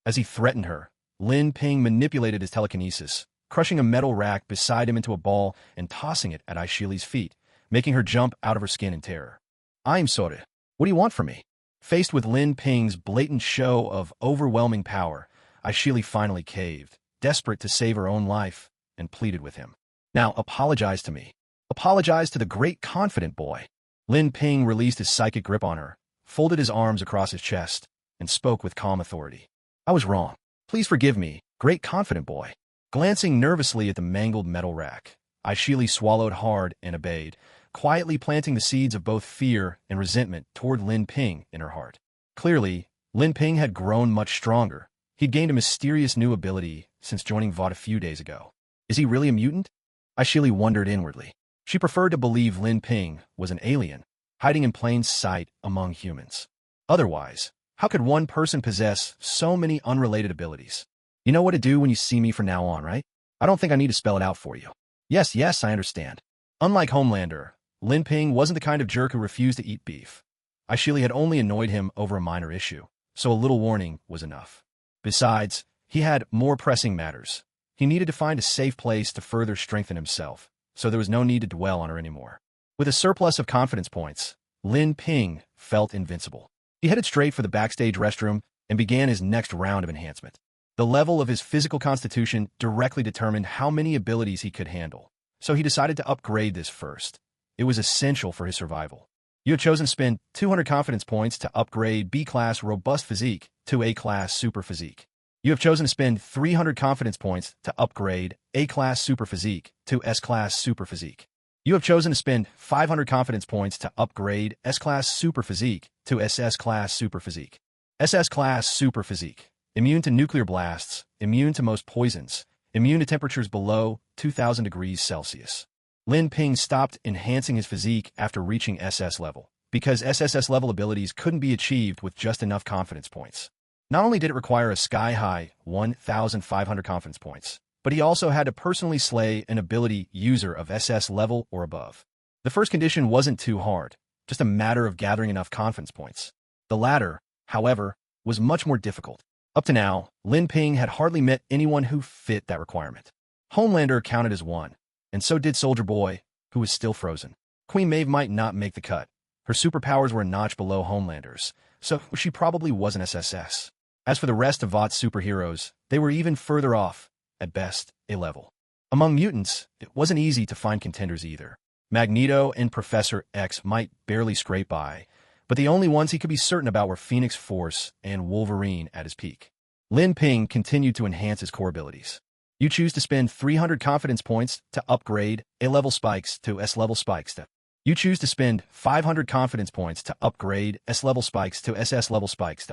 As he threatened her, Lin Ping manipulated his telekinesis, crushing a metal rack beside him into a ball and tossing it at Ashley's feet, making her jump out of her skin in terror. "I'm sorry. What do you want from me?" Faced with Lin Ping's blatant show of overwhelming power, Ashley finally caved, desperate to save her own life, and pleaded with him. "Now apologize to me. Apologize to the great confident boy." Lin Ping released his psychic grip on her, folded his arms across his chest, and spoke with calm authority. "I was wrong. Please forgive me, great confident boy." Glancing nervously at the mangled metal rack, Ashley swallowed hard and obeyed, quietly planting the seeds of both fear and resentment toward Lin Ping in her heart. Clearly, Lin Ping had grown much stronger. He'd gained a mysterious new ability since joining VOT a few days ago. Is he really a mutant? Ashley wondered inwardly. She preferred to believe Lin Ping was an alien, hiding in plain sight among humans. Otherwise, how could one person possess so many unrelated abilities? You know what to do when you see me from now on, right? I don't think I need to spell it out for you. Yes, I understand. Unlike Homelander, Lin Ping wasn't the kind of jerk who refused to eat beef. Ashley had only annoyed him over a minor issue, so a little warning was enough. Besides, he had more pressing matters. He needed to find a safe place to further strengthen himself, so there was no need to dwell on her anymore. With a surplus of confidence points, Lin Ping felt invincible. He headed straight for the backstage restroom and began his next round of enhancement. The level of his physical constitution directly determined how many abilities he could handle, so he decided to upgrade this first. It was essential for his survival. You have chosen to spend 200 confidence points to upgrade B-Class Robust Physique to A-Class Super Physique. You have chosen to spend 300 confidence points to upgrade A-Class Super Physique to S-Class Super Physique. You have chosen to spend 500 confidence points to upgrade S-Class Super Physique to SS-Class Super Physique. SS-Class Super Physique. immune to nuclear blasts, immune to most poisons, immune to temperatures below 2,000 degrees Celsius. Lin Ping stopped enhancing his physique after reaching SS level, because SSS level abilities couldn't be achieved with just enough confidence points. Not only did it require a sky-high 1,500 confidence points, but he also had to personally slay an ability user of SS level or above. The first condition wasn't too hard, just a matter of gathering enough confidence points. The latter, however, was much more difficult. Up to now, Lin Ping had hardly met anyone who fit that requirement. Homelander counted as one, and so did Soldier Boy, who was still frozen. Queen Maeve might not make the cut. Her superpowers were a notch below Homelander's, so she probably wasn't SSS. As for the rest of Vought's superheroes, they were even further off, at best, A level. Among mutants, it wasn't easy to find contenders either. Magneto and Professor X might barely scrape by, but the only ones he could be certain about were Phoenix Force and Wolverine at his peak. Lin Ping continued to enhance his core abilities. You choose to spend 300 confidence points to upgrade A-level spikes to S-level spikes. You choose to spend 500 confidence points to upgrade S-level spikes to SS-level spikes.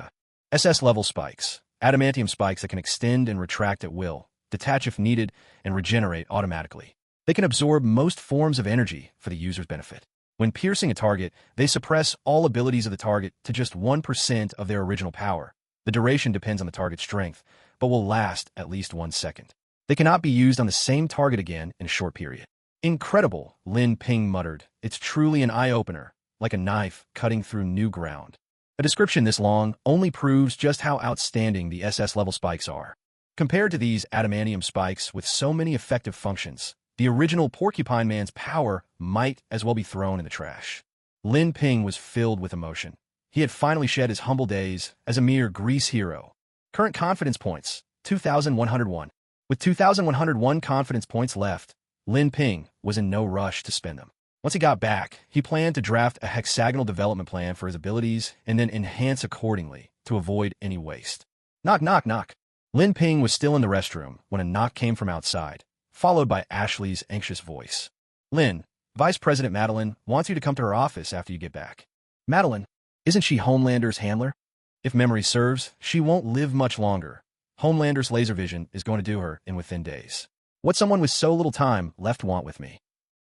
SS-level spikes, adamantium spikes that can extend and retract at will, detach if needed, and regenerate automatically. They can absorb most forms of energy for the user's benefit. When piercing a target, they suppress all abilities of the target to just 1% of their original power. The duration depends on the target's strength, but will last at least 1 second. They cannot be used on the same target again in a short period. Incredible, Lin Ping muttered. It's truly an eye-opener, like a knife cutting through new ground. A description this long only proves just how outstanding the SS-level spikes are. Compared to these adamantium spikes with so many effective functions, the original Porcupine Man's power might as well be thrown in the trash. Lin Ping was filled with emotion. He had finally shed his humble days as a mere grease hero. Current confidence points, 2,101. With 2,101 confidence points left, Lin Ping was in no rush to spend them. Once he got back, he planned to draft a hexagonal development plan for his abilities and then enhance accordingly to avoid any waste. Knock, knock, knock. Lin Ping was still in the restroom when a knock came from outside, followed by Ashley's anxious voice. Lin, Vice President Madeline wants you to come to her office after you get back. Madeline, isn't she Homelander's handler? If memory serves, she won't live much longer. Homelander's laser vision is going to do her in within days. What someone with so little time left want with me?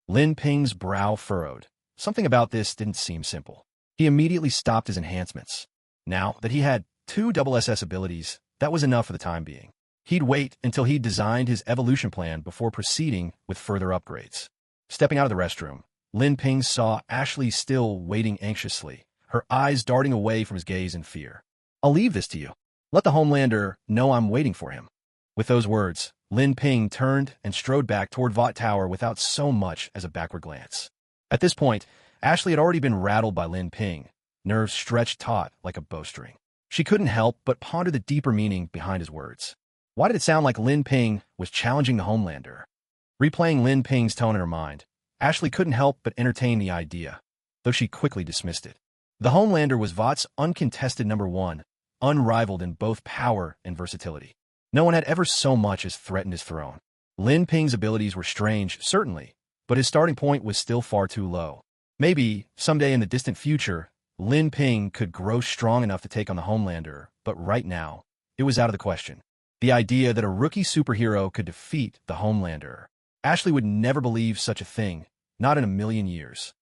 Lin Ping's brow furrowed. Something about this didn't seem simple. He immediately stopped his enhancements. Now that he had 2 SS abilities, that was enough for the time being. He'd wait until he'd designed his evolution plan before proceeding with further upgrades. Stepping out of the restroom, Lin Ping saw Ashley still waiting anxiously, her eyes darting away from his gaze in fear. I'll leave this to you. Let the Homelander know I'm waiting for him. With those words, Lin Ping turned and strode back toward Vought Tower without so much as a backward glance. At this point, Ashley had already been rattled by Lin Ping, nerves stretched taut like a bowstring. She couldn't help but ponder the deeper meaning behind his words. Why did it sound like Lin Ping was challenging the Homelander? Replaying Lin Ping's tone in her mind, Ashley couldn't help but entertain the idea, though she quickly dismissed it. The Homelander was Vought's uncontested number 1, unrivaled in both power and versatility. No one had ever so much as threatened his throne. Lin Ping's abilities were strange, certainly, but his starting point was still far too low. Maybe, someday in the distant future, Lin Ping could grow strong enough to take on the Homelander, but right now, it was out of the question. The idea that a rookie superhero could defeat the Homelander. Ashley would never believe such a thing, not in a million years.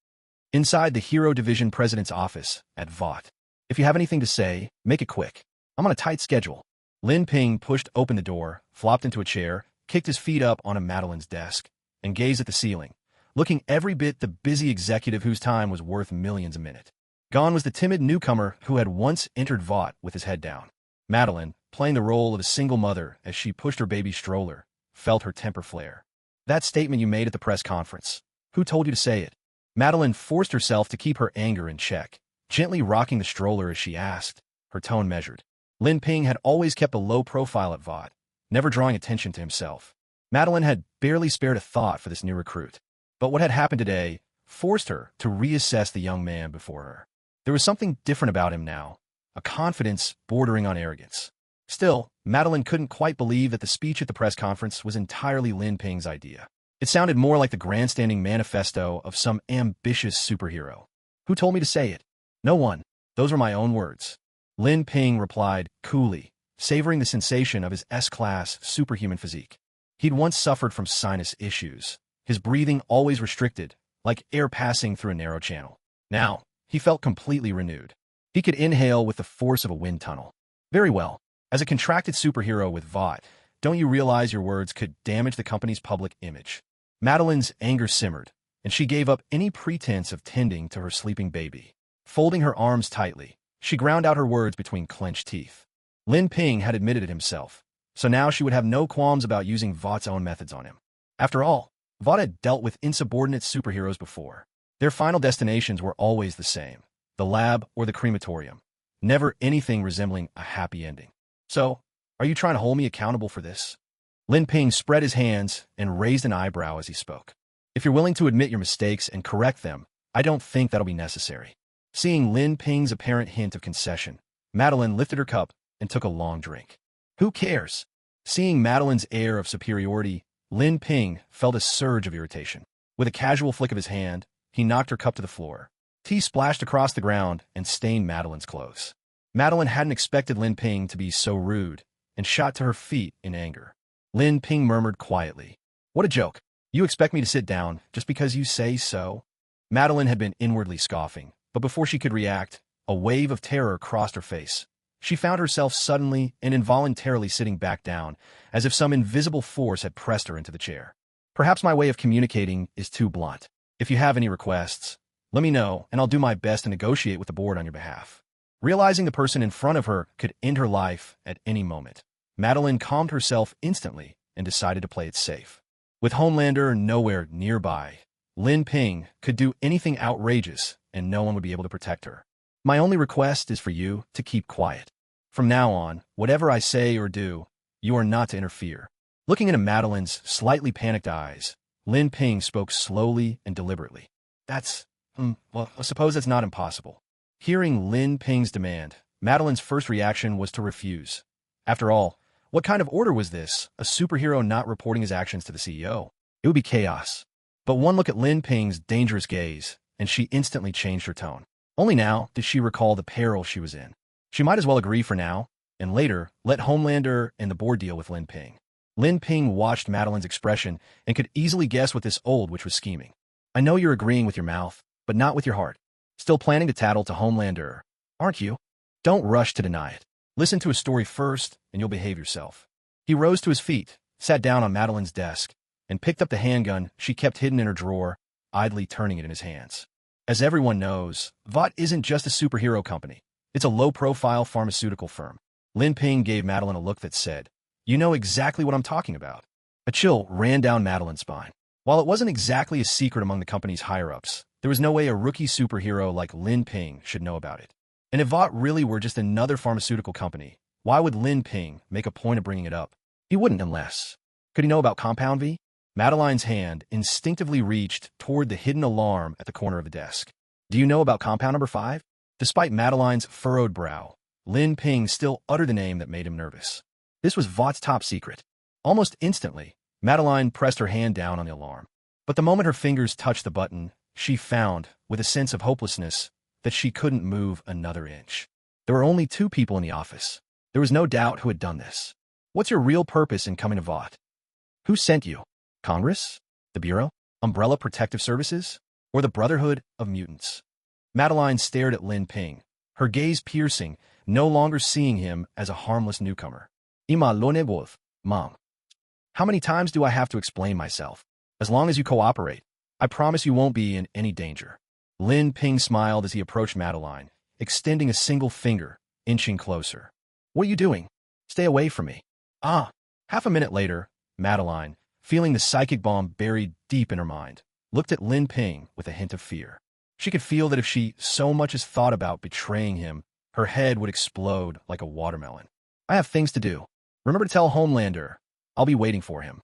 Inside the Hero Division President's office at Vought. If you have anything to say, make it quick. I'm on a tight schedule. Lin Ping pushed open the door, flopped into a chair, kicked his feet up on Madeline's desk, and gazed at the ceiling, looking every bit the busy executive whose time was worth millions a minute. Gone was the timid newcomer who had once entered Vought with his head down. Madeline, playing the role of a single mother as she pushed her baby stroller, felt her temper flare. That statement you made at the press conference. Who told you to say it? Madeline forced herself to keep her anger in check, gently rocking the stroller as she asked, her tone measured. Lin Ping had always kept a low profile at Vought, never drawing attention to himself. Madeline had barely spared a thought for this new recruit. But what had happened today forced her to reassess the young man before her. There was something different about him now, a confidence bordering on arrogance. Still, Madeline couldn't quite believe that the speech at the press conference was entirely Lin Ping's idea. It sounded more like the grandstanding manifesto of some ambitious superhero. Who told me to say it? No one. Those were my own words. Lin Ping replied coolly, savoring the sensation of his S-class superhuman physique. He'd once suffered from sinus issues, his breathing always restricted, like air passing through a narrow channel. Now, he felt completely renewed. He could inhale with the force of a wind tunnel. Very well. As a contracted superhero with VOT, don't you realize your words could damage the company's public image? Madeline's anger simmered, and she gave up any pretense of tending to her sleeping baby. Folding her arms tightly, she ground out her words between clenched teeth. Lin Ping had admitted it himself, so now she would have no qualms about using VOT's own methods on him. After all, VOT had dealt with insubordinate superheroes before. Their final destinations were always the same, the lab or the crematorium, never anything resembling a happy ending. So, are you trying to hold me accountable for this? Lin Ping spread his hands and raised an eyebrow as he spoke. If you're willing to admit your mistakes and correct them, I don't think that'll be necessary. Seeing Lin Ping's apparent hint of concession, Madeline lifted her cup and took a long drink. Who cares? Seeing Madeline's air of superiority, Lin Ping felt a surge of irritation. With a casual flick of his hand, he knocked her cup to the floor. Tea splashed across the ground and stained Madeline's clothes. Madeline hadn't expected Lin Ping to be so rude and shot to her feet in anger. Lin Ping murmured quietly, "What a joke. You expect me to sit down just because you say so?" Madeline had been inwardly scoffing, but before she could react, a wave of terror crossed her face. She found herself suddenly and involuntarily sitting back down, as if some invisible force had pressed her into the chair. Perhaps my way of communicating is too blunt. If you have any requests, let me know, and I'll do my best to negotiate with the board on your behalf. Realizing the person in front of her could end her life at any moment, Madeline calmed herself instantly and decided to play it safe. With Homelander nowhere nearby, Lin Ping could do anything outrageous and no one would be able to protect her. My only request is for you to keep quiet. From now on, whatever I say or do, you are not to interfere. Looking into Madeline's slightly panicked eyes, Lin Ping spoke slowly and deliberately. Well, I suppose that's not impossible. Hearing Lin Ping's demand, Madeline's first reaction was to refuse. After all, what kind of order was this? A superhero not reporting his actions to the CEO? It would be chaos. But one look at Lin Ping's dangerous gaze, and she instantly changed her tone. Only now did she recall the peril she was in. She might as well agree for now, and later let Homelander and the board deal with Lin Ping. Lin Ping watched Madeline's expression and could easily guess what this old witch was scheming. I know you're agreeing with your mouth, but not with your heart. Still planning to tattle to Homelander, aren't you? Don't rush to deny it. Listen to his story first, and you'll behave yourself. He rose to his feet, sat down on Madeline's desk, and picked up the handgun she kept hidden in her drawer, idly turning it in his hands. As everyone knows, VOT isn't just a superhero company. It's a low-profile pharmaceutical firm. Lin Ping gave Madeline a look that said, "You know exactly what I'm talking about." A chill ran down Madeline's spine. While it wasn't exactly a secret among the company's higher-ups, there was no way a rookie superhero like Lin Ping should know about it. And if VOT really were just another pharmaceutical company, why would Lin Ping make a point of bringing it up? He wouldn't unless. Could he know about Compound V? Madeline's hand instinctively reached toward the hidden alarm at the corner of the desk. Do you know about Compound number 5? Despite Madeline's furrowed brow, Lin Ping still uttered the name that made him nervous. This was VOT's top secret. Almost instantly, Madeline pressed her hand down on the alarm. But the moment her fingers touched the button, she found, with a sense of hopelessness, that she couldn't move another inch. There were only 2 people in the office. There was no doubt who had done this. What's your real purpose in coming to VOT? Who sent you? Congress? The Bureau? Umbrella Protective Services? Or the Brotherhood of Mutants? Madeline stared at Lin Ping, her gaze piercing, no longer seeing him as a harmless newcomer. Ima loneboth, Mom. How many times do I have to explain myself? As long as you cooperate, I promise you won't be in any danger. Lin Ping smiled as he approached Madeline, extending a single finger, inching closer. What are you doing? Stay away from me. Half a minute later, Madeline, feeling the psychic bomb buried deep in her mind, looked at Lin Ping with a hint of fear. She could feel that if she so much as thought about betraying him, her head would explode like a watermelon. I have things to do. Remember to tell Homelander. I'll be waiting for him.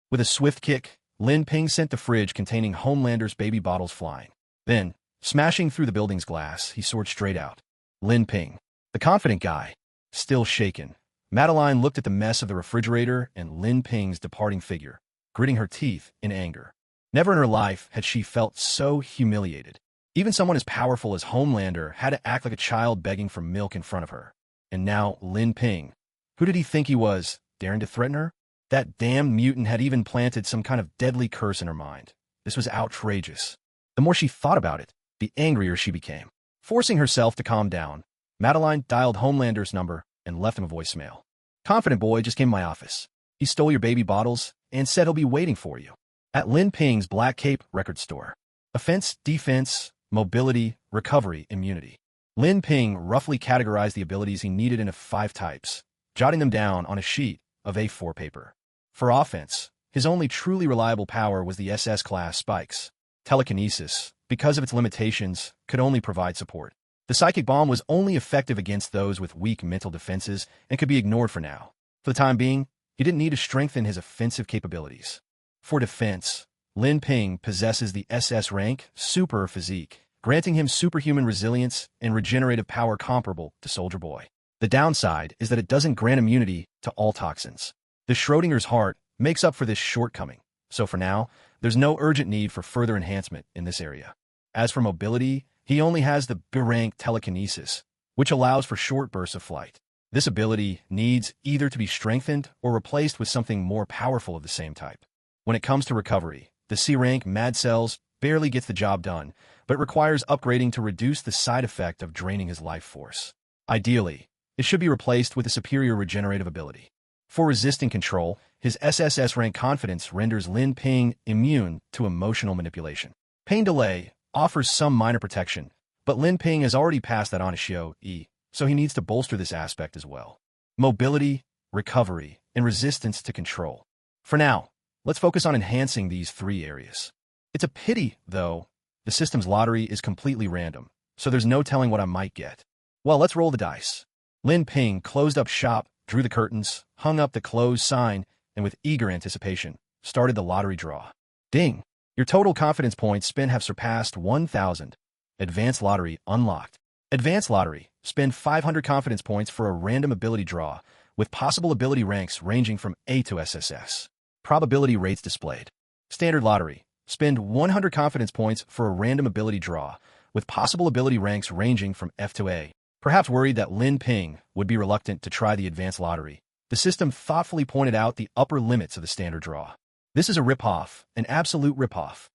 With a swift kick, Lin Ping sent the fridge containing Homelander's baby bottles flying. Then, smashing through the building's glass, he soared straight out. Lin Ping, the confident guy, still shaken. Madeline looked at the mess of the refrigerator and Lin Ping's departing figure, gritting her teeth in anger. Never in her life had she felt so humiliated. Even someone as powerful as Homelander had to act like a child begging for milk in front of her. And now Lin Ping, Who did he think he was, daring to threaten her? That damned mutant had even planted some kind of deadly curse in her mind. This was outrageous. The more she thought about it, the angrier she became. Forcing herself to calm down, Madeline dialed Homelander's number and left him a voicemail. Confident boy just came to my office. He stole your baby bottles and said he'll be waiting for you at Lin Ping's Black Cape record store. Offense, defense, mobility, recovery, immunity. Lin Ping roughly categorized the abilities he needed into 5 types, jotting them down on a sheet of A4 paper. For offense, his only truly reliable power was the SS-class spikes. Telekinesis, because of its limitations, could only provide support. The psychic bomb was only effective against those with weak mental defenses and could be ignored for now. For the time being, he didn't need to strengthen his offensive capabilities. For defense, Lin Ping possesses the SS rank Super Physique, granting him superhuman resilience and regenerative power comparable to Soldier Boy. The downside is that it doesn't grant immunity to all toxins. The Schrodinger's heart makes up for this shortcoming, so for now, there's no urgent need for further enhancement in this area. As for mobility, he only has the B-rank telekinesis, which allows for short bursts of flight. This ability needs either to be strengthened or replaced with something more powerful of the same type. When it comes to recovery, the C-rank Mad Cells barely gets the job done, but requires upgrading to reduce the side effect of draining his life force. Ideally, it should be replaced with a superior regenerative ability. For resisting control, his SSS rank confidence renders Lin Ping immune to emotional manipulation. Pain delay offers some minor protection, but Lin Ping has already passed that Onishio E, so he needs to bolster this aspect as well. Mobility, recovery, and resistance to control. For now, let's focus on enhancing these 3 areas. It's a pity, though, the system's lottery is completely random, so there's no telling what I might get. Well, let's roll the dice. Lin Ping closed up shop, drew the curtains, hung up the close sign, and with eager anticipation, started the lottery draw. Ding! Your total confidence points spent have surpassed 1,000. Advanced lottery unlocked. Advanced lottery. Spend 500 confidence points for a random ability draw, with possible ability ranks ranging from A to SSS. Probability rates displayed. Standard lottery. Spend 100 confidence points for a random ability draw, with possible ability ranks ranging from F to A. Perhaps worried that Lin Ping would be reluctant to try the advanced lottery, the system thoughtfully pointed out the upper limits of the standard draw. This is a ripoff, an absolute ripoff.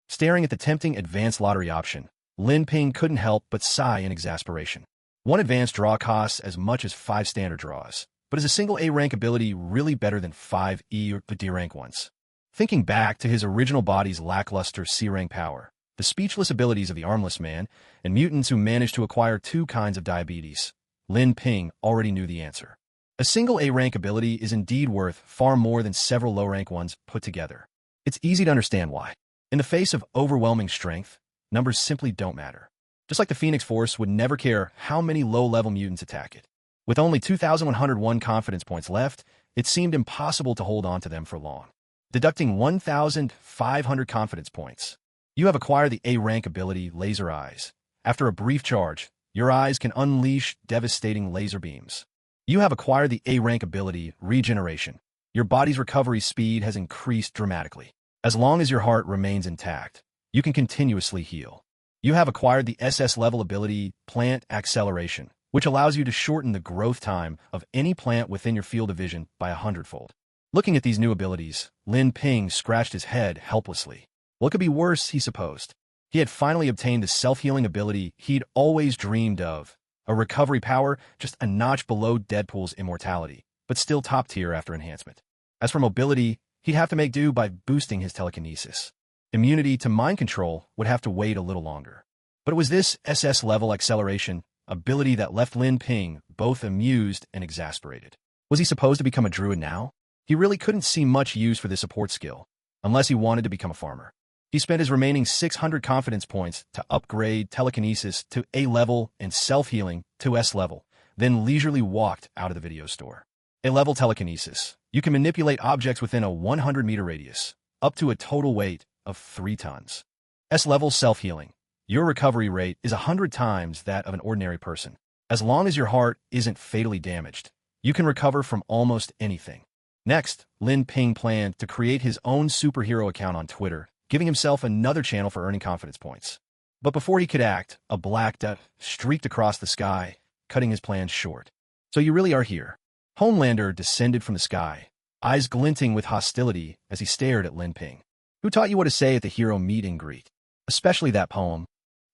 Staring at the tempting advanced lottery option, Lin Ping couldn't help but sigh in exasperation. One advanced draw costs as much as 5 standard draws, but is a single A-rank ability really better than 5 E or D-rank ones? Thinking back to his original body's lackluster C-rank power, the speechless abilities of the armless man, and mutants who managed to acquire 2 kinds of diabetes, Lin Ping already knew the answer. A single A-rank ability is indeed worth far more than several low-rank ones put together. It's easy to understand why. In the face of overwhelming strength, numbers simply don't matter. Just like the Phoenix Force would never care how many low-level mutants attack it. With only 2,101 confidence points left, it seemed impossible to hold on to them for long. Deducting 1,500 confidence points, you have acquired the A-rank ability Laser Eyes. After a brief charge, your eyes can unleash devastating laser beams. You have acquired the A-rank ability Regeneration. Your body's recovery speed has increased dramatically. As long as your heart remains intact, you can continuously heal. You have acquired the SS-level ability Plant Acceleration, which allows you to shorten the growth time of any plant within your field of vision by 100-fold. Looking at these new abilities, Lin Ping scratched his head helplessly. What could be worse, he supposed? He had finally obtained the self-healing ability he'd always dreamed of, a recovery power just a notch below Deadpool's immortality, but still top tier after enhancement. As for mobility, he'd have to make do by boosting his telekinesis. Immunity to mind control would have to wait a little longer. But it was this SS-level acceleration ability that left Lin Ping both amused and exasperated. Was he supposed to become a druid now? He really couldn't see much use for this support skill, unless he wanted to become a farmer. He spent his remaining 600 confidence points to upgrade telekinesis to A level and self-healing to S level, then leisurely walked out of the video store. A-level telekinesis. You can manipulate objects within a 100-meter radius, up to a total weight of 3 tons. S-level self-healing. Your recovery rate is 100 times that of an ordinary person. As long as your heart isn't fatally damaged, you can recover from almost anything. Next, Lin Ping planned to create his own superhero account on Twitter, giving himself another channel for earning confidence points. But before he could act, a black dot streaked across the sky, cutting his plans short. So you really are here. Homelander descended from the sky, eyes glinting with hostility as he stared at Lin Ping. Who taught you what to say at the hero meet and greet? Especially that poem.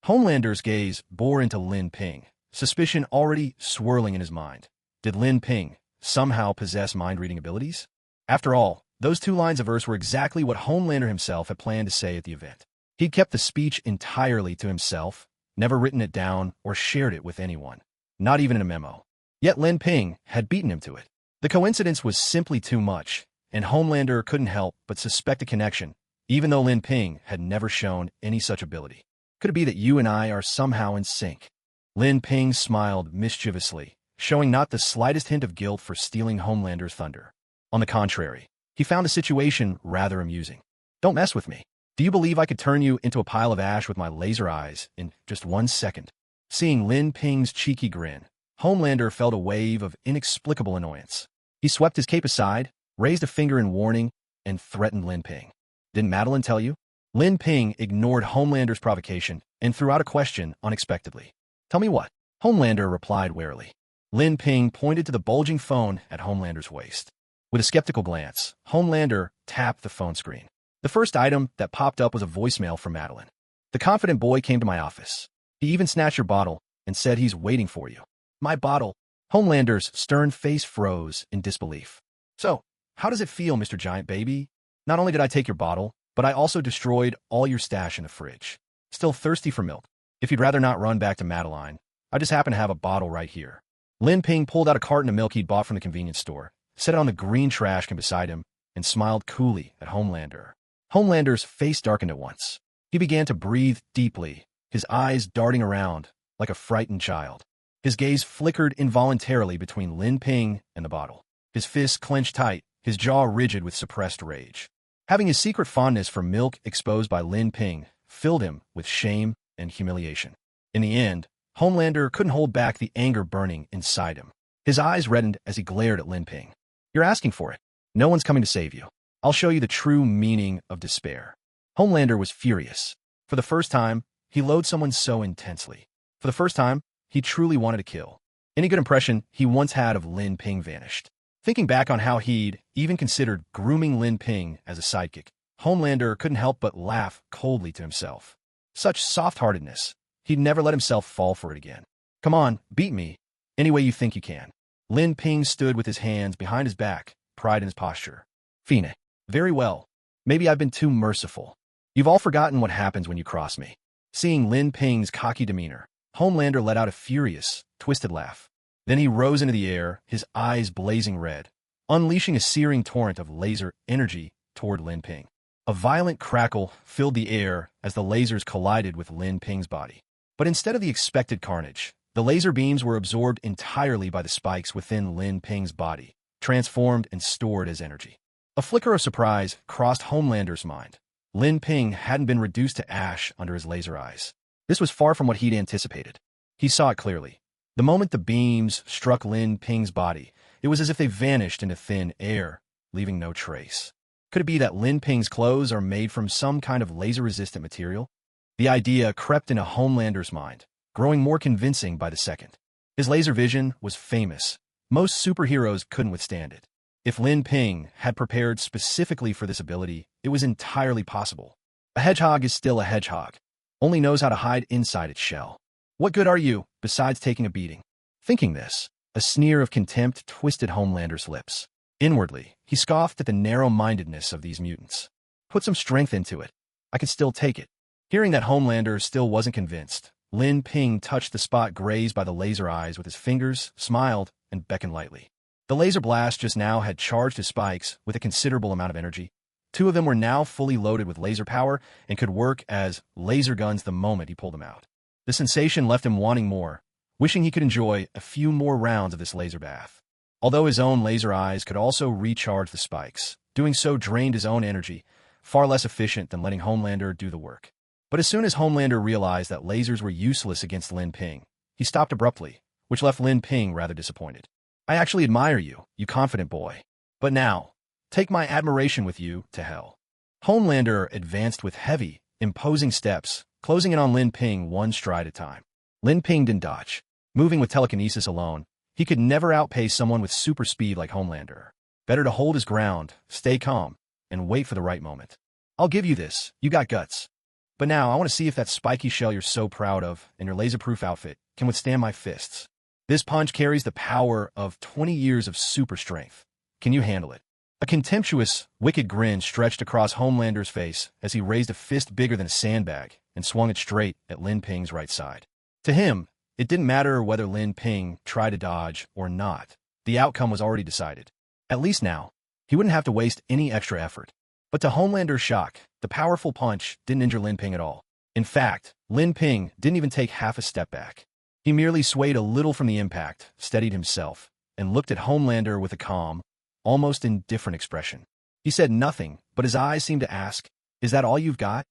Homelander's gaze bore into Lin Ping, suspicion already swirling in his mind. Did Lin Ping somehow possess mind-reading abilities? After all, those 2 lines of verse were exactly what Homelander himself had planned to say at the event. He'd kept the speech entirely to himself, never written it down or shared it with anyone, not even in a memo. Yet Lin Ping had beaten him to it. The coincidence was simply too much, and Homelander couldn't help but suspect a connection, even though Lin Ping had never shown any such ability. Could it be that you and I are somehow in sync? Lin Ping smiled mischievously, showing not the slightest hint of guilt for stealing Homelander's thunder. On the contrary, he found the situation rather amusing. Don't mess with me. Do you believe I could turn you into a pile of ash with my laser eyes in just 1 second? Seeing Lin Ping's cheeky grin, Homelander felt a wave of inexplicable annoyance. He swept his cape aside, raised a finger in warning, and threatened Lin Ping. Didn't Madeline tell you? Lin Ping ignored Homelander's provocation and threw out a question unexpectedly. Tell me what? Homelander replied warily. Lin Ping pointed to the bulging phone at Homelander's waist. With a skeptical glance, Homelander tapped the phone screen. The first item that popped up was a voicemail from Madeline. The confident boy came to my office. He even snatched your bottle and said he's waiting for you. My bottle. Homelander's stern face froze in disbelief. So, how does it feel, Mr. Giant Baby? Not only did I take your bottle, but I also destroyed all your stash in the fridge. Still thirsty for milk. If you'd rather not run back to Madeline, I just happen to have a bottle right here. Lin Ping pulled out a carton of milk he'd bought from the convenience store, set it on the green trash can beside him, and smiled coolly at Homelander. Homelander's face darkened at once. He began to breathe deeply, his eyes darting around like a frightened child. His gaze flickered involuntarily between Lin Ping and the bottle. His fists clenched tight, his jaw rigid with suppressed rage. Having his secret fondness for milk exposed by Lin Ping filled him with shame and humiliation. In the end, Homelander couldn't hold back the anger burning inside him. His eyes reddened as he glared at Lin Ping. You're asking for it. No one's coming to save you. I'll show you the true meaning of despair. Homelander was furious. For the first time, he loathed someone so intensely. For the first time, he truly wanted to kill. Any good impression he once had of Lin Ping vanished. Thinking back on how he'd even considered grooming Lin Ping as a sidekick, Homelander couldn't help but laugh coldly to himself. Such soft-heartedness. He'd never let himself fall for it again. Come on, beat me. Any way you think you can. Lin Ping stood with his hands behind his back, pride in his posture. Fine. Very well. Maybe I've been too merciful. You've all forgotten what happens when you cross me. Seeing Lin Ping's cocky demeanor, Homelander let out a furious, twisted laugh. Then he rose into the air, his eyes blazing red, unleashing a searing torrent of laser energy toward Lin Ping. A violent crackle filled the air as the lasers collided with Lin Ping's body. But instead of the expected carnage, the laser beams were absorbed entirely by the spikes within Lin Ping's body, transformed and stored as energy. A flicker of surprise crossed Homelander's mind. Lin Ping hadn't been reduced to ash under his laser eyes. This was far from what he'd anticipated. He saw it clearly. The moment the beams struck Lin Ping's body, it was as if they vanished into thin air, leaving no trace. Could it be that Lin Ping's clothes are made from some kind of laser-resistant material? The idea crept into Homelander's mind, growing more convincing by the second. His laser vision was famous. Most superheroes couldn't withstand it. If Lin Ping had prepared specifically for this ability, it was entirely possible. A hedgehog is still a hedgehog, only knows how to hide inside its shell. What good are you, besides taking a beating? Thinking this, a sneer of contempt twisted Homelander's lips. Inwardly, he scoffed at the narrow-mindedness of these mutants. Put some strength into it. I could still take it. Hearing that Homelander still wasn't convinced, Lin Ping touched the spot grazed by the laser eyes with his fingers, smiled, and beckoned lightly. The laser blast just now had charged his spikes with a considerable amount of energy. 2 of them were now fully loaded with laser power and could work as laser guns the moment he pulled them out. The sensation left him wanting more, wishing he could enjoy a few more rounds of this laser bath. Although his own laser eyes could also recharge the spikes, doing so drained his own energy, far less efficient than letting Homelander do the work. But as soon as Homelander realized that lasers were useless against Lin Ping, he stopped abruptly, which left Lin Ping rather disappointed. I actually admire you, you confident boy. But now, take my admiration with you to hell. Homelander advanced with heavy, imposing steps, closing in on Lin Ping one stride at a time. Lin Ping didn't dodge. Moving with telekinesis alone, He could never outpace someone with super speed like Homelander. Better to hold his ground, stay calm, and wait for the right moment. I'll give you this. You got guts. But now I want to see if that spiky shell you're so proud of and your laser-proof outfit can withstand my fists. This punch carries the power of 20 years of super strength. Can you handle it? A contemptuous, wicked grin stretched across Homelander's face as he raised a fist bigger than a sandbag and swung it straight at Lin Ping's right side. To him, it didn't matter whether Lin Ping tried to dodge or not. The outcome was already decided. At least now, he wouldn't have to waste any extra effort. But to Homelander's shock, the powerful punch didn't injure Lin Ping at all. In fact, Lin Ping didn't even take half a step back. He merely swayed a little from the impact, steadied himself, and looked at Homelander with a calm, almost indifferent expression. He said nothing, but his eyes seemed to ask, "Is that all you've got?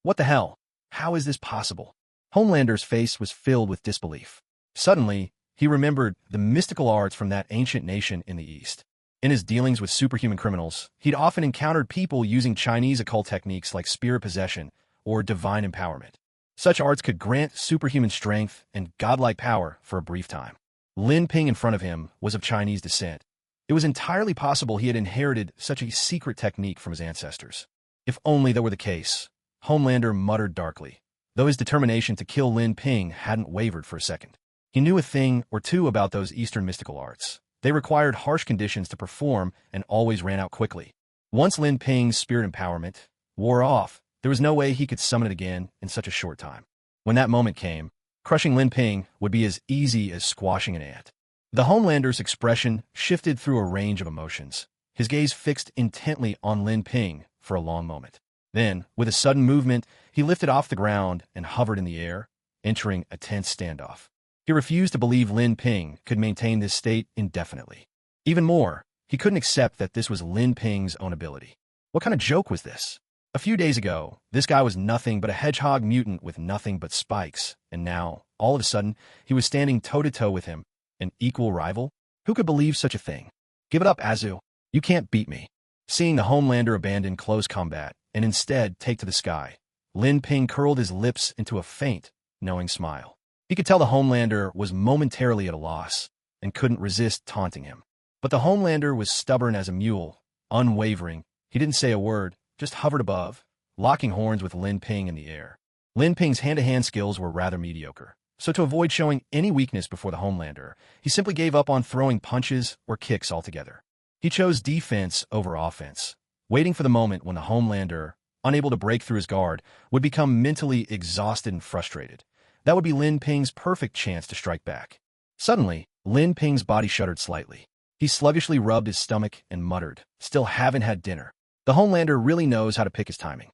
What the hell? How is this possible?" Homelander's face was filled with disbelief. Suddenly, he remembered the mystical arts from that ancient nation in the East. In his dealings with superhuman criminals, he'd often encountered people using Chinese occult techniques like spirit possession or divine empowerment. Such arts could grant superhuman strength and godlike power for a brief time. Lin Ping in front of him was of Chinese descent. It was entirely possible he had inherited such a secret technique from his ancestors. If only that were the case, Homelander muttered darkly, though his determination to kill Lin Ping hadn't wavered for a second. He knew a thing or two about those Eastern mystical arts. They required harsh conditions to perform and always ran out quickly. Once Lin Ping's spirit empowerment wore off, there was no way he could summon it again in such a short time. When that moment came, crushing Lin Ping would be as easy as squashing an ant. The Homelander's expression shifted through a range of emotions, his gaze fixed intently on Lin Ping for a long moment. Then, with a sudden movement, he lifted off the ground and hovered in the air, entering a tense standoff. He refused to believe Lin Ping could maintain this state indefinitely. Even more, he couldn't accept that this was Lin Ping's own ability. What kind of joke was this? A few days ago, this guy was nothing but a hedgehog mutant with nothing but spikes, and now, all of a sudden, he was standing toe-to-toe with him. An equal rival? Who could believe such a thing? Give it up, Azu. You can't beat me. Seeing the Homelander abandon close combat and instead take to the sky, Lin Ping curled his lips into a faint, knowing smile. He could tell the Homelander was momentarily at a loss and couldn't resist taunting him. But the Homelander was stubborn as a mule, unwavering. He didn't say a word, just hovered above, locking horns with Lin Ping in the air. Lin Ping's hand-to-hand skills were rather mediocre. So to avoid showing any weakness before the Homelander, he simply gave up on throwing punches or kicks altogether. He chose defense over offense, waiting for the moment when the Homelander, unable to break through his guard, would become mentally exhausted and frustrated. That would be Lin Ping's perfect chance to strike back. Suddenly, Lin Ping's body shuddered slightly. He sluggishly rubbed his stomach and muttered, "Still haven't had dinner." The Homelander really knows how to pick his timing.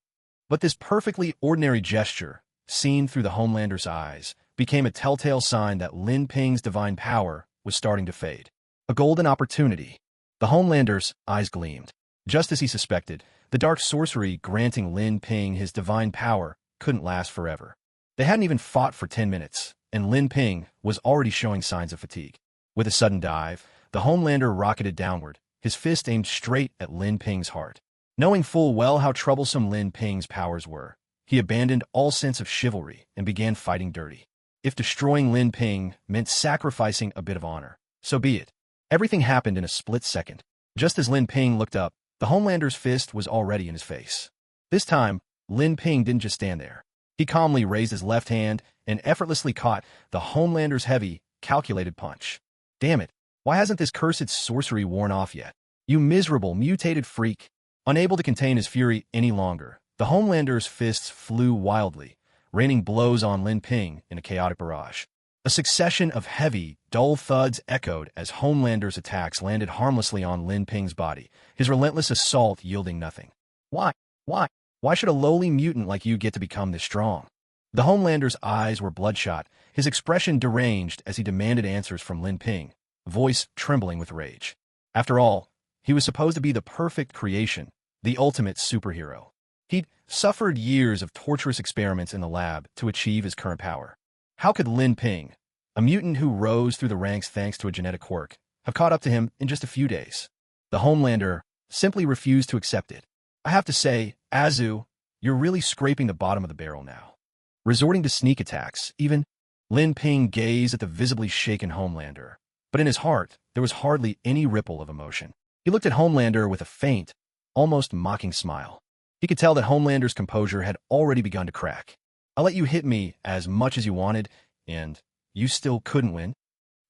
But this perfectly ordinary gesture, seen through the Homelander's eyes, became a telltale sign that Lin Ping's divine power was starting to fade. A golden opportunity. The Homelander's eyes gleamed. Just as he suspected, the dark sorcery granting Lin Ping his divine power couldn't last forever. They hadn't even fought for 10 minutes, and Lin Ping was already showing signs of fatigue. With a sudden dive, the Homelander rocketed downward, his fist aimed straight at Lin Ping's heart. Knowing full well how troublesome Lin Ping's powers were, he abandoned all sense of chivalry and began fighting dirty. If destroying Lin Ping meant sacrificing a bit of honor, so be it. Everything happened in a split second. Just as Lin Ping looked up, the Homelander's fist was already in his face. This time, Lin Ping didn't just stand there. He calmly raised his left hand and effortlessly caught the Homelander's heavy, calculated punch. Damn it, why hasn't this cursed sorcery worn off yet? You miserable, mutated freak. Unable to contain his fury any longer, the Homelander's fists flew wildly, raining blows on Lin Ping in a chaotic barrage. A succession of heavy, dull thuds echoed as Homelander's attacks landed harmlessly on Lin Ping's body, his relentless assault yielding nothing. Why? Why should a lowly mutant like you get to become this strong? The Homelander's eyes were bloodshot, his expression deranged as he demanded answers from Lin Ping, voice trembling with rage. After all, he was supposed to be the perfect creation, the ultimate superhero. He'd suffered years of torturous experiments in the lab to achieve his current power. How could Lin Ping, a mutant who rose through the ranks thanks to a genetic quirk, have caught up to him in just a few days? The Homelander simply refused to accept it. I have to say, Azu, you're really scraping the bottom of the barrel now. Resorting to sneak attacks, even, Lin Ping gazed at the visibly shaken Homelander, But in his heart, there was hardly any ripple of emotion. He looked at Homelander with a faint, almost mocking smile. He could tell that Homelander's composure had already begun to crack. "I'll let you hit me as much as you wanted, and you still couldn't win?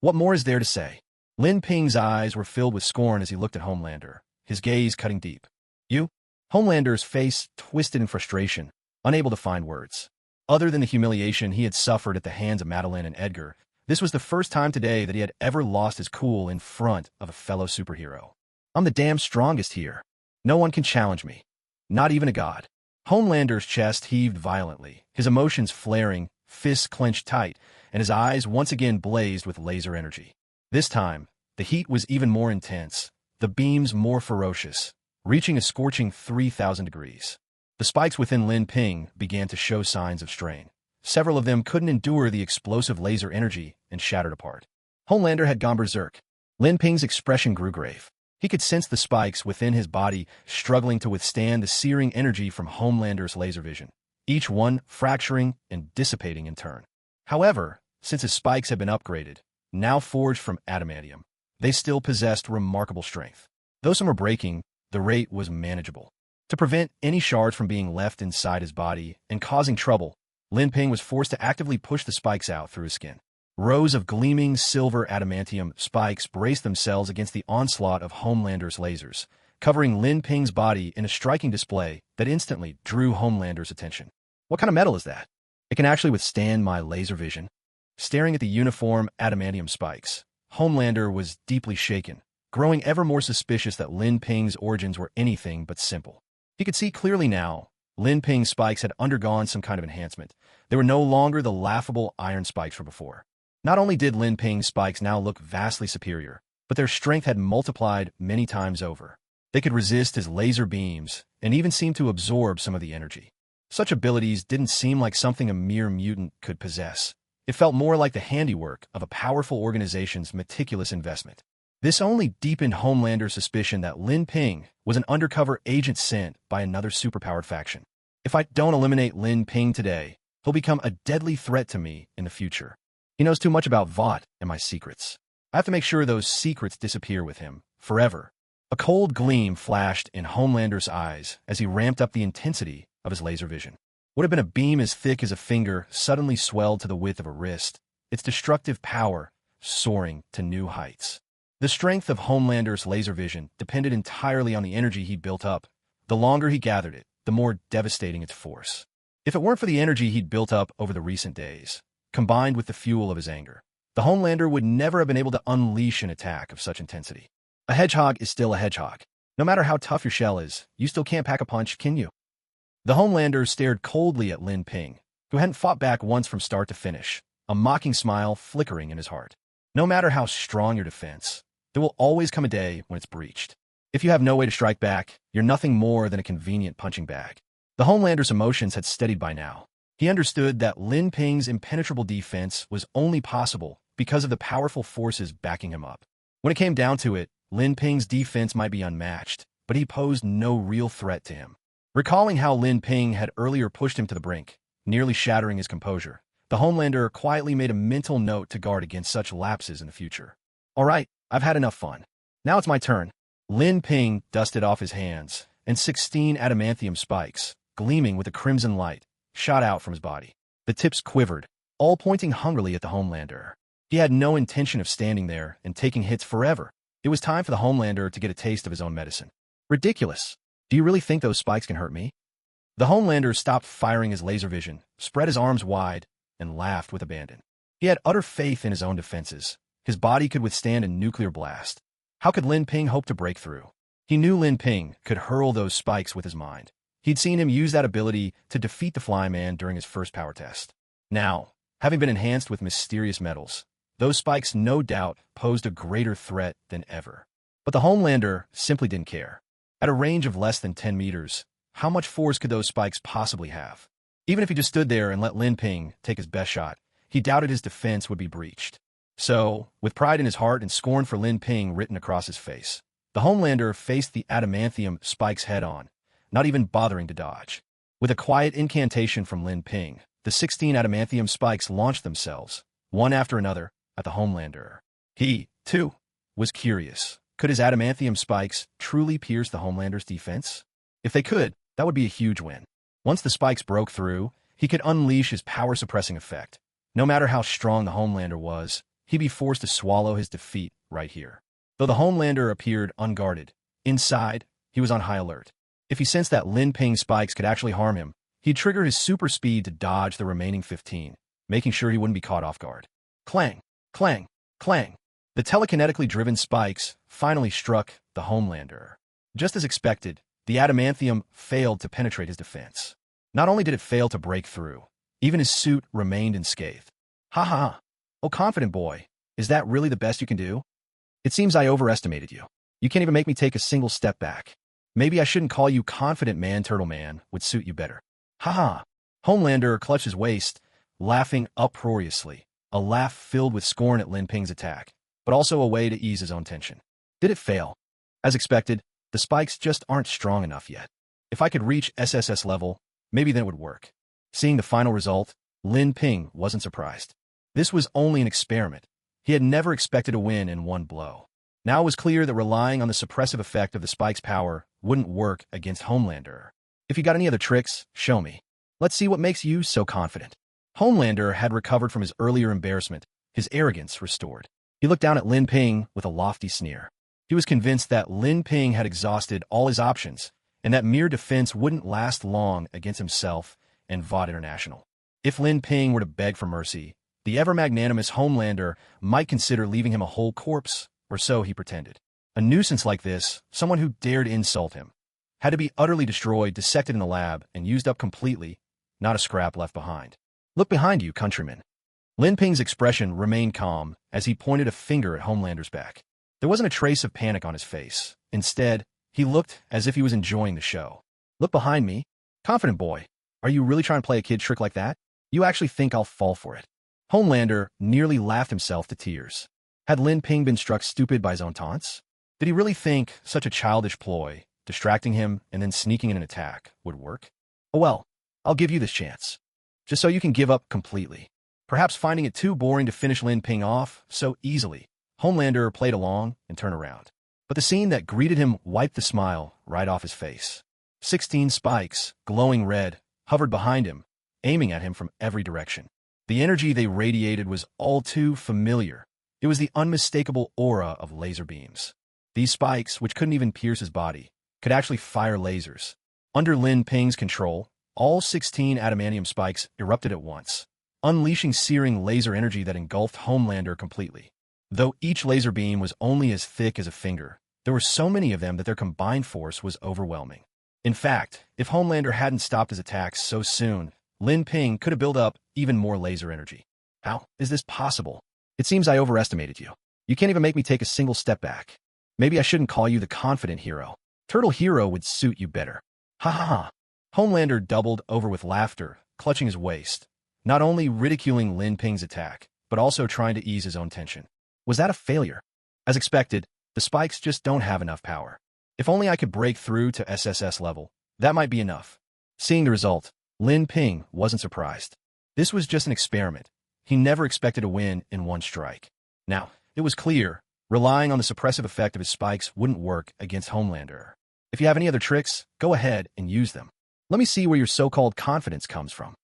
What more is there to say?" Lin Ping's eyes were filled with scorn as he looked at Homelander, his gaze cutting deep. "You?" Homelander's face twisted in frustration, unable to find words. Other than the humiliation he had suffered at the hands of Madeline and Edgar, this was the first time today that he had ever lost his cool in front of a fellow superhero. "I'm the damn strongest here. No one can challenge me. Not even a god." Homelander's chest heaved violently, his emotions flaring, fists clenched tight, and his eyes once again blazed with laser energy. This time, the heat was even more intense, the beams more ferocious, reaching a scorching 3,000 degrees. The spikes within Lin Ping began to show signs of strain. Several of them couldn't endure the explosive laser energy and shattered apart. Homelander had gone berserk. Lin Ping's expression grew grave. He could sense the spikes within his body struggling to withstand the searing energy from Homelander's laser vision, each one fracturing and dissipating in turn. However, since his spikes had been upgraded, now forged from adamantium, they still possessed remarkable strength. Though some were breaking, the rate was manageable. To prevent any shards from being left inside his body and causing trouble, Lin Ping was forced to actively push the spikes out through his skin. Rows of gleaming silver adamantium spikes braced themselves against the onslaught of Homelander's lasers, covering Lin Ping's body in a striking display that instantly drew Homelander's attention. "What kind of metal is that? It can actually withstand my laser vision?" Staring at the uniform adamantium spikes, Homelander was deeply shaken, growing ever more suspicious that Lin Ping's origins were anything but simple. He could see clearly now, Lin Ping's spikes had undergone some kind of enhancement. They were no longer the laughable iron spikes from before. Not only did Lin Ping's spikes now look vastly superior, but their strength had multiplied many times over. They could resist his laser beams and even seem to absorb some of the energy. Such abilities didn't seem like something a mere mutant could possess. It felt more like the handiwork of a powerful organization's meticulous investment. This only deepened Homelander's suspicion that Lin Ping was an undercover agent sent by another superpowered faction. "If I don't eliminate Lin Ping today, he'll become a deadly threat to me in the future. He knows too much about Vought and my secrets. I have to make sure those secrets disappear with him, forever." A cold gleam flashed in Homelander's eyes as he ramped up the intensity of his laser vision. What had been a beam as thick as a finger suddenly swelled to the width of a wrist, its destructive power soaring to new heights. The strength of Homelander's laser vision depended entirely on the energy he'd built up. The longer he gathered it, the more devastating its force. If it weren't for the energy he'd built up over the recent days, combined with the fuel of his anger, the Homelander would never have been able to unleash an attack of such intensity. A hedgehog is still a hedgehog. No matter how tough your shell is, you still can't pack a punch, can you? The Homelander stared coldly at Lin Ping, who hadn't fought back once from start to finish, a mocking smile flickering in his heart. No matter how strong your defense, there will always come a day when it's breached. If you have no way to strike back, you're nothing more than a convenient punching bag. The Homelander's emotions had steadied by now. He understood that Lin Ping's impenetrable defense was only possible because of the powerful forces backing him up. When it came down to it, Lin Ping's defense might be unmatched, but he posed no real threat to him. Recalling how Lin Ping had earlier pushed him to the brink, nearly shattering his composure, the Homelander quietly made a mental note to guard against such lapses in the future. "All right, I've had enough fun. Now it's my turn." Lin Ping dusted off his hands, and 16 adamantium spikes, gleaming with a crimson light, shot out from his body. The tips quivered, all pointing hungrily at the Homelander. He had no intention of standing there and taking hits forever. It was time for the Homelander to get a taste of his own medicine. "Ridiculous. Do you really think those spikes can hurt me?" The Homelander stopped firing his laser vision, spread his arms wide, and laughed with abandon. He had utter faith in his own defenses. His body could withstand a nuclear blast. How could Lin Ping hope to break through? He knew Lin Ping could hurl those spikes with his mind. He'd seen him use that ability to defeat the Flyman during his first power test. Now, having been enhanced with mysterious metals, those spikes no doubt posed a greater threat than ever. But the Homelander simply didn't care. At a range of less than 10 meters, how much force could those spikes possibly have? Even if he just stood there and let Lin Ping take his best shot, he doubted his defense would be breached. So, with pride in his heart and scorn for Lin Ping written across his face, the Homelander faced the adamantium spikes head-on, not even bothering to dodge. With a quiet incantation from Lin Ping, the 16 adamantium spikes launched themselves, one after another, at the Homelander. He, 2. Was curious. Could his adamantium spikes truly pierce the Homelander's defense? If they could, that would be a huge win. Once the spikes broke through, he could unleash his power-suppressing effect. No matter how strong the Homelander was, he'd be forced to swallow his defeat right here. Though the Homelander appeared unguarded, inside, he was on high alert. If he sensed that Lin Ping's spikes could actually harm him, he'd trigger his super speed to dodge the remaining 15, making sure he wouldn't be caught off guard. Clang, clang, clang. The telekinetically driven spikes finally struck the Homelander. Just as expected, the adamantium failed to penetrate his defense. Not only did it fail to break through, even his suit remained unscathed. Ha ha ha. Oh, confident boy, is that really the best you can do? It seems I overestimated you. You can't even make me take a single step back. Maybe I shouldn't call you Confident Man. Turtle Man would suit you better. Ha ha. Homelander clutched his waist, laughing uproariously, a laugh filled with scorn at Lin Ping's attack, but also a way to ease his own tension. Did it fail? As expected, the spikes just aren't strong enough yet. If I could reach SSS level, maybe then it would work. Seeing the final result, Lin Ping wasn't surprised. This was only an experiment. He had never expected a win in one blow. Now it was clear that relying on the suppressive effect of the spike's power wouldn't work against Homelander. If you got any other tricks, show me. Let's see what makes you so confident. Homelander had recovered from his earlier embarrassment, his arrogance restored. He looked down at Lin Ping with a lofty sneer. He was convinced that Lin Ping had exhausted all his options, and that mere defense wouldn't last long against himself and VOD International. If Lin Ping were to beg for mercy, the ever-magnanimous Homelander might consider leaving him a whole corpse, or so he pretended. A nuisance like this, someone who dared insult him, had to be utterly destroyed, dissected in the lab, and used up completely, not a scrap left behind. Look behind you, countrymen. Lin Ping's expression remained calm as he pointed a finger at Homelander's back. There wasn't a trace of panic on his face. Instead, he looked as if he was enjoying the show. Look behind me. Confident boy, are you really trying to play a kid trick like that? You actually think I'll fall for it? Homelander nearly laughed himself to tears. Had Lin Ping been struck stupid by his own taunts? Did he really think such a childish ploy, distracting him and then sneaking in an attack, would work? Oh well, I'll give you this chance. Just so you can give up completely. Perhaps finding it too boring to finish Lin Ping off so easily, Homelander played along and turned around. But the scene that greeted him wiped the smile right off his face. 16 spikes, glowing red, hovered behind him, aiming at him from every direction. The energy they radiated was all too familiar. It was the unmistakable aura of laser beams. These spikes, which couldn't even pierce his body, could actually fire lasers. Under Lin Ping's control, all 16 adamantium spikes erupted at once, unleashing searing laser energy that engulfed Homelander completely. Though each laser beam was only as thick as a finger, there were so many of them that their combined force was overwhelming. In fact, if Homelander hadn't stopped his attacks so soon, Lin Ping could have built up even more laser energy. How is this possible? It seems I overestimated you. You can't even make me take a single step back. Maybe I shouldn't call you the confident hero. Turtle Hero would suit you better. Ha ha ha. Homelander doubled over with laughter, clutching his waist, not only ridiculing Lin Ping's attack, but also trying to ease his own tension. Was that a failure? As expected, the spikes just don't have enough power. If only I could break through to SSS level, that might be enough. Seeing the result, Lin Ping wasn't surprised. This was just an experiment. He never expected a win in one strike. Now, it was clear, relying on the suppressive effect of his spikes wouldn't work against Homelander. If you have any other tricks, go ahead and use them. Let me see where your so-called confidence comes from.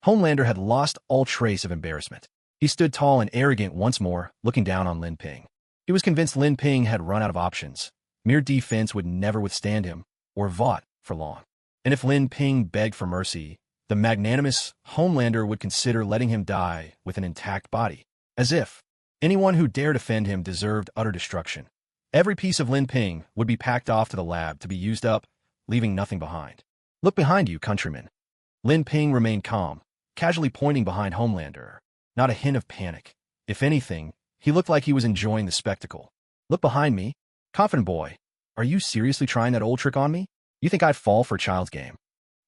Homelander had lost all trace of embarrassment. He stood tall and arrogant once more, looking down on Lin Ping. He was convinced Lin Ping had run out of options. Mere defense would never withstand him, or Vought, for long. And if Lin Ping begged for mercy, the magnanimous Homelander would consider letting him die with an intact body. As if anyone who dared offend him deserved utter destruction. Every piece of Lin Ping would be packed off to the lab to be used up, leaving nothing behind. Look behind you, countrymen. Lin Ping remained calm, casually pointing behind Homelander. Not a hint of panic. If anything, he looked like he was enjoying the spectacle. Look behind me. Confident boy, are you seriously trying that old trick on me? You think I'd fall for a child's game?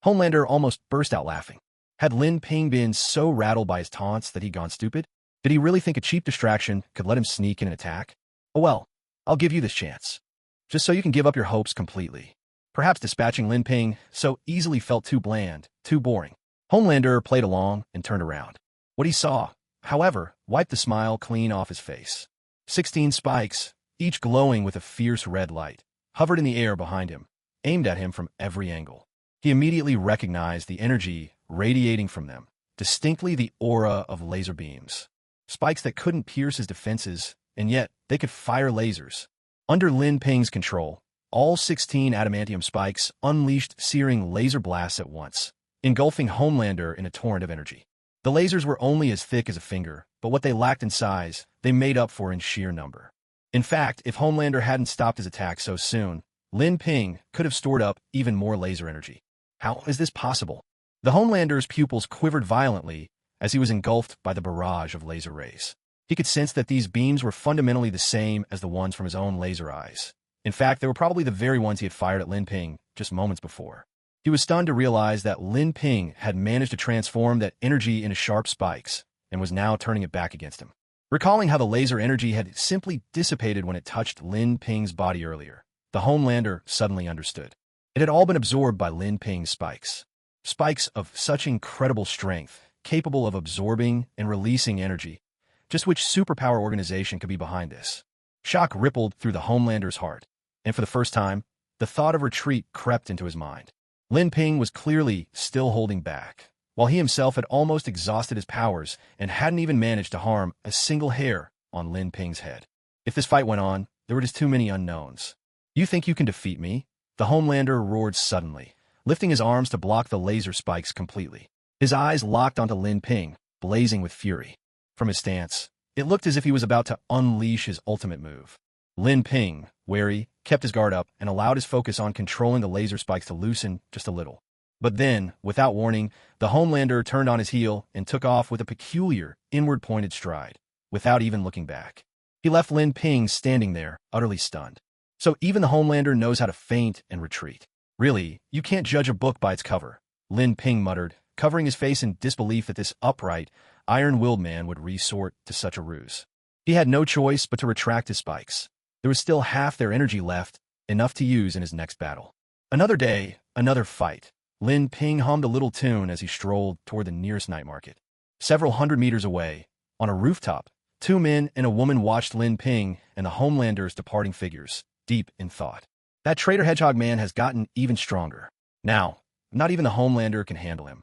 Homelander almost burst out laughing. Had Lin Ping been so rattled by his taunts that he'd gone stupid? Did he really think a cheap distraction could let him sneak in an attack? Oh well, I'll give you this chance. Just so you can give up your hopes completely. Perhaps dispatching Lin Ping so easily felt too bland, too boring. Homelander played along and turned around. What he saw, however, wiped the smile clean off his face. 16 spikes, each glowing with a fierce red light, hovered in the air behind him, aimed at him from every angle. He immediately recognized the energy radiating from them, distinctly the aura of laser beams. Spikes that couldn't pierce his defenses, and yet they could fire lasers. Under Lin Ping's control, all 16 adamantium spikes unleashed searing laser blasts at once, engulfing Homelander in a torrent of energy. The lasers were only as thick as a finger, but what they lacked in size, they made up for in sheer number. In fact, if Homelander hadn't stopped his attack so soon, Lin Ping could have stored up even more laser energy. How is this possible? The Homelander's pupils quivered violently as he was engulfed by the barrage of laser rays. He could sense that these beams were fundamentally the same as the ones from his own laser eyes. In fact, they were probably the very ones he had fired at Lin Ping just moments before. He was stunned to realize that Lin Ping had managed to transform that energy into sharp spikes and was now turning it back against him. Recalling how the laser energy had simply dissipated when it touched Lin Ping's body earlier, the Homelander suddenly understood. It had all been absorbed by Lin Ping's spikes. Spikes of such incredible strength, capable of absorbing and releasing energy. Just which superpower organization could be behind this? Shock rippled through the Homelander's heart, and for the first time, the thought of retreat crept into his mind. Lin Ping was clearly still holding back, while he himself had almost exhausted his powers and hadn't even managed to harm a single hair on Lin Ping's head. If this fight went on, there were just too many unknowns. You think you can defeat me? The Homelander roared suddenly, lifting his arms to block the laser spikes completely. His eyes locked onto Lin Ping, blazing with fury. From his stance, it looked as if he was about to unleash his ultimate move. Lin Ping, wary, kept his guard up and allowed his focus on controlling the laser spikes to loosen just a little. But then, without warning, the Homelander turned on his heel and took off with a peculiar, inward-pointed stride, without even looking back. He left Lin Ping standing there, utterly stunned. So even the Homelander knows how to feint and retreat. Really, you can't judge a book by its cover, Lin Ping muttered, covering his face in disbelief that this upright, iron-willed man would resort to such a ruse. He had no choice but to retract his spikes. There was still half their energy left, enough to use in his next battle. Another day, another fight. Lin Ping hummed a little tune as he strolled toward the nearest night market. Several hundred meters away, on a rooftop, two men and a woman watched Lin Ping and the Homelander's departing figures, deep in thought. That traitor hedgehog man has gotten even stronger. Now, not even the Homelander can handle him.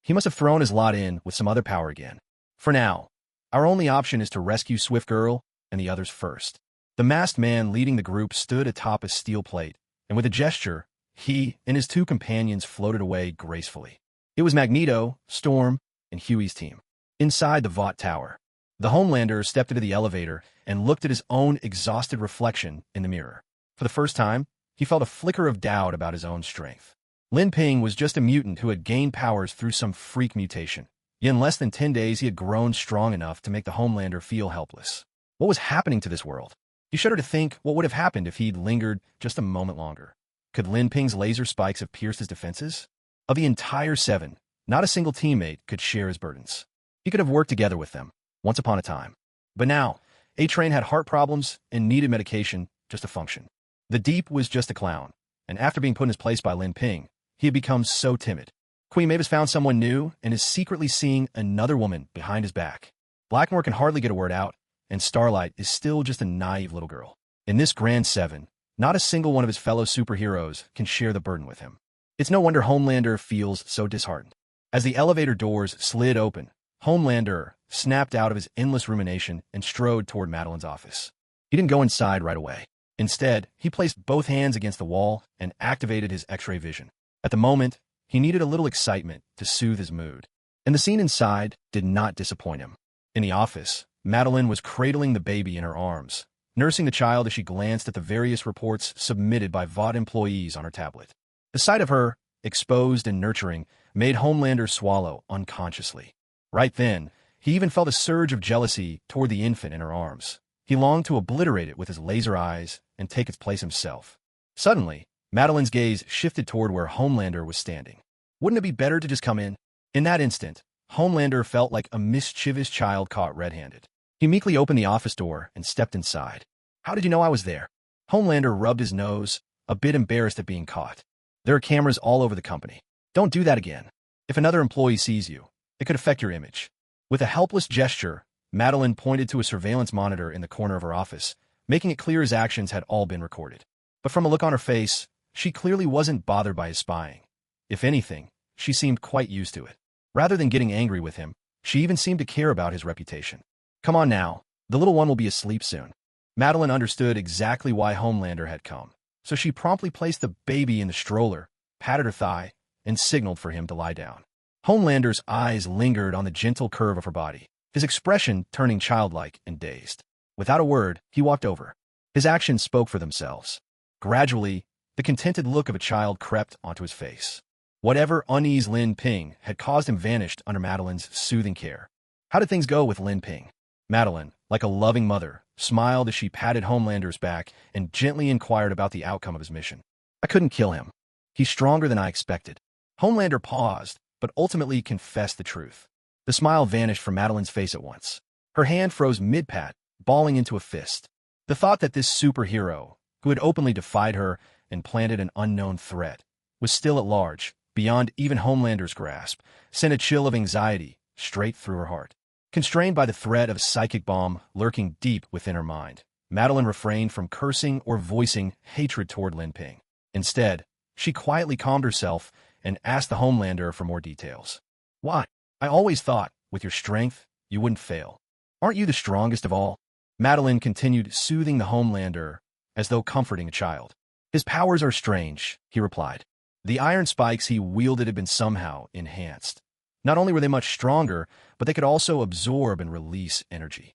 He must have thrown his lot in with some other power again. For now, our only option is to rescue Swift Girl and the others first. The masked man leading the group stood atop a steel plate, and with a gesture, he and his two companions floated away gracefully. It was Magneto, Storm, and Huey's team. Inside the Vought Tower, the Homelander stepped into the elevator and looked at his own exhausted reflection in the mirror. For the first time, he felt a flicker of doubt about his own strength. Lin Ping was just a mutant who had gained powers through some freak mutation. Yet in less than 10 days, he had grown strong enough to make the Homelander feel helpless. What was happening to this world? He shuddered to think what would have happened if he'd lingered just a moment longer. Could Lin Ping's laser spikes have pierced his defenses? Of the entire 7, not a single teammate could share his burdens. He could have worked together with them, once upon a time. But now, A-Train had heart problems and needed medication just to function. The Deep was just a clown, and after being put in his place by Lin Ping, he had become so timid. Queen Mavis found someone new and is secretly seeing another woman behind his back. Blackmore can hardly get a word out, and Starlight is still just a naive little girl. In this Grand 7, not a single one of his fellow superheroes can share the burden with him. It's no wonder Homelander feels so disheartened. As the elevator doors slid open, Homelander snapped out of his endless rumination and strode toward Madeline's office. He didn't go inside right away. Instead, he placed both hands against the wall and activated his X-ray vision. At the moment, he needed a little excitement to soothe his mood. And the scene inside did not disappoint him. In the office, Madeline was cradling the baby in her arms, nursing the child as she glanced at the various reports submitted by Vought employees on her tablet. The sight of her, exposed and nurturing, made Homelander swallow unconsciously. Right then, he even felt a surge of jealousy toward the infant in her arms. He longed to obliterate it with his laser eyes and take its place himself. Suddenly, Madeline's gaze shifted toward where Homelander was standing. Wouldn't it be better to just come in? In that instant, Homelander felt like a mischievous child caught red-handed. He meekly opened the office door and stepped inside. How did you know I was there? Homelander rubbed his nose, a bit embarrassed at being caught. There are cameras all over the company. Don't do that again. If another employee sees you, it could affect your image. With a helpless gesture, Madeline pointed to a surveillance monitor in the corner of her office, making it clear his actions had all been recorded. But from a look on her face, she clearly wasn't bothered by his spying. If anything, she seemed quite used to it. Rather than getting angry with him, she even seemed to care about his reputation. Come on now, the little one will be asleep soon. Madeline understood exactly why Homelander had come, so she promptly placed the baby in the stroller, patted her thigh, and signaled for him to lie down. Homelander's eyes lingered on the gentle curve of her body, his expression turning childlike and dazed. Without a word, he walked over. His actions spoke for themselves. Gradually, the contented look of a child crept onto his face. Whatever unease Lin Ping had caused him vanished under Madeline's soothing care. How did things go with Lin Ping? Madeline, like a loving mother, smiled as she patted Homelander's back and gently inquired about the outcome of his mission. I couldn't kill him. He's stronger than I expected. Homelander paused, but ultimately confessed the truth. The smile vanished from Madeline's face at once. Her hand froze mid-pat, balling into a fist. The thought that this superhero, who had openly defied her and planted an unknown threat, was still at large, beyond even Homelander's grasp, sent a chill of anxiety straight through her heart. Constrained by the threat of a psychic bomb lurking deep within her mind, Madeline refrained from cursing or voicing hatred toward Lin Ping. Instead, she quietly calmed herself and asked the Homelander for more details. Why? I always thought, with your strength, you wouldn't fail. Aren't you the strongest of all? Madeline continued soothing the Homelander, as though comforting a child. His powers are strange, he replied. The iron spikes he wielded had been somehow enhanced. Not only were they much stronger, but they could also absorb and release energy.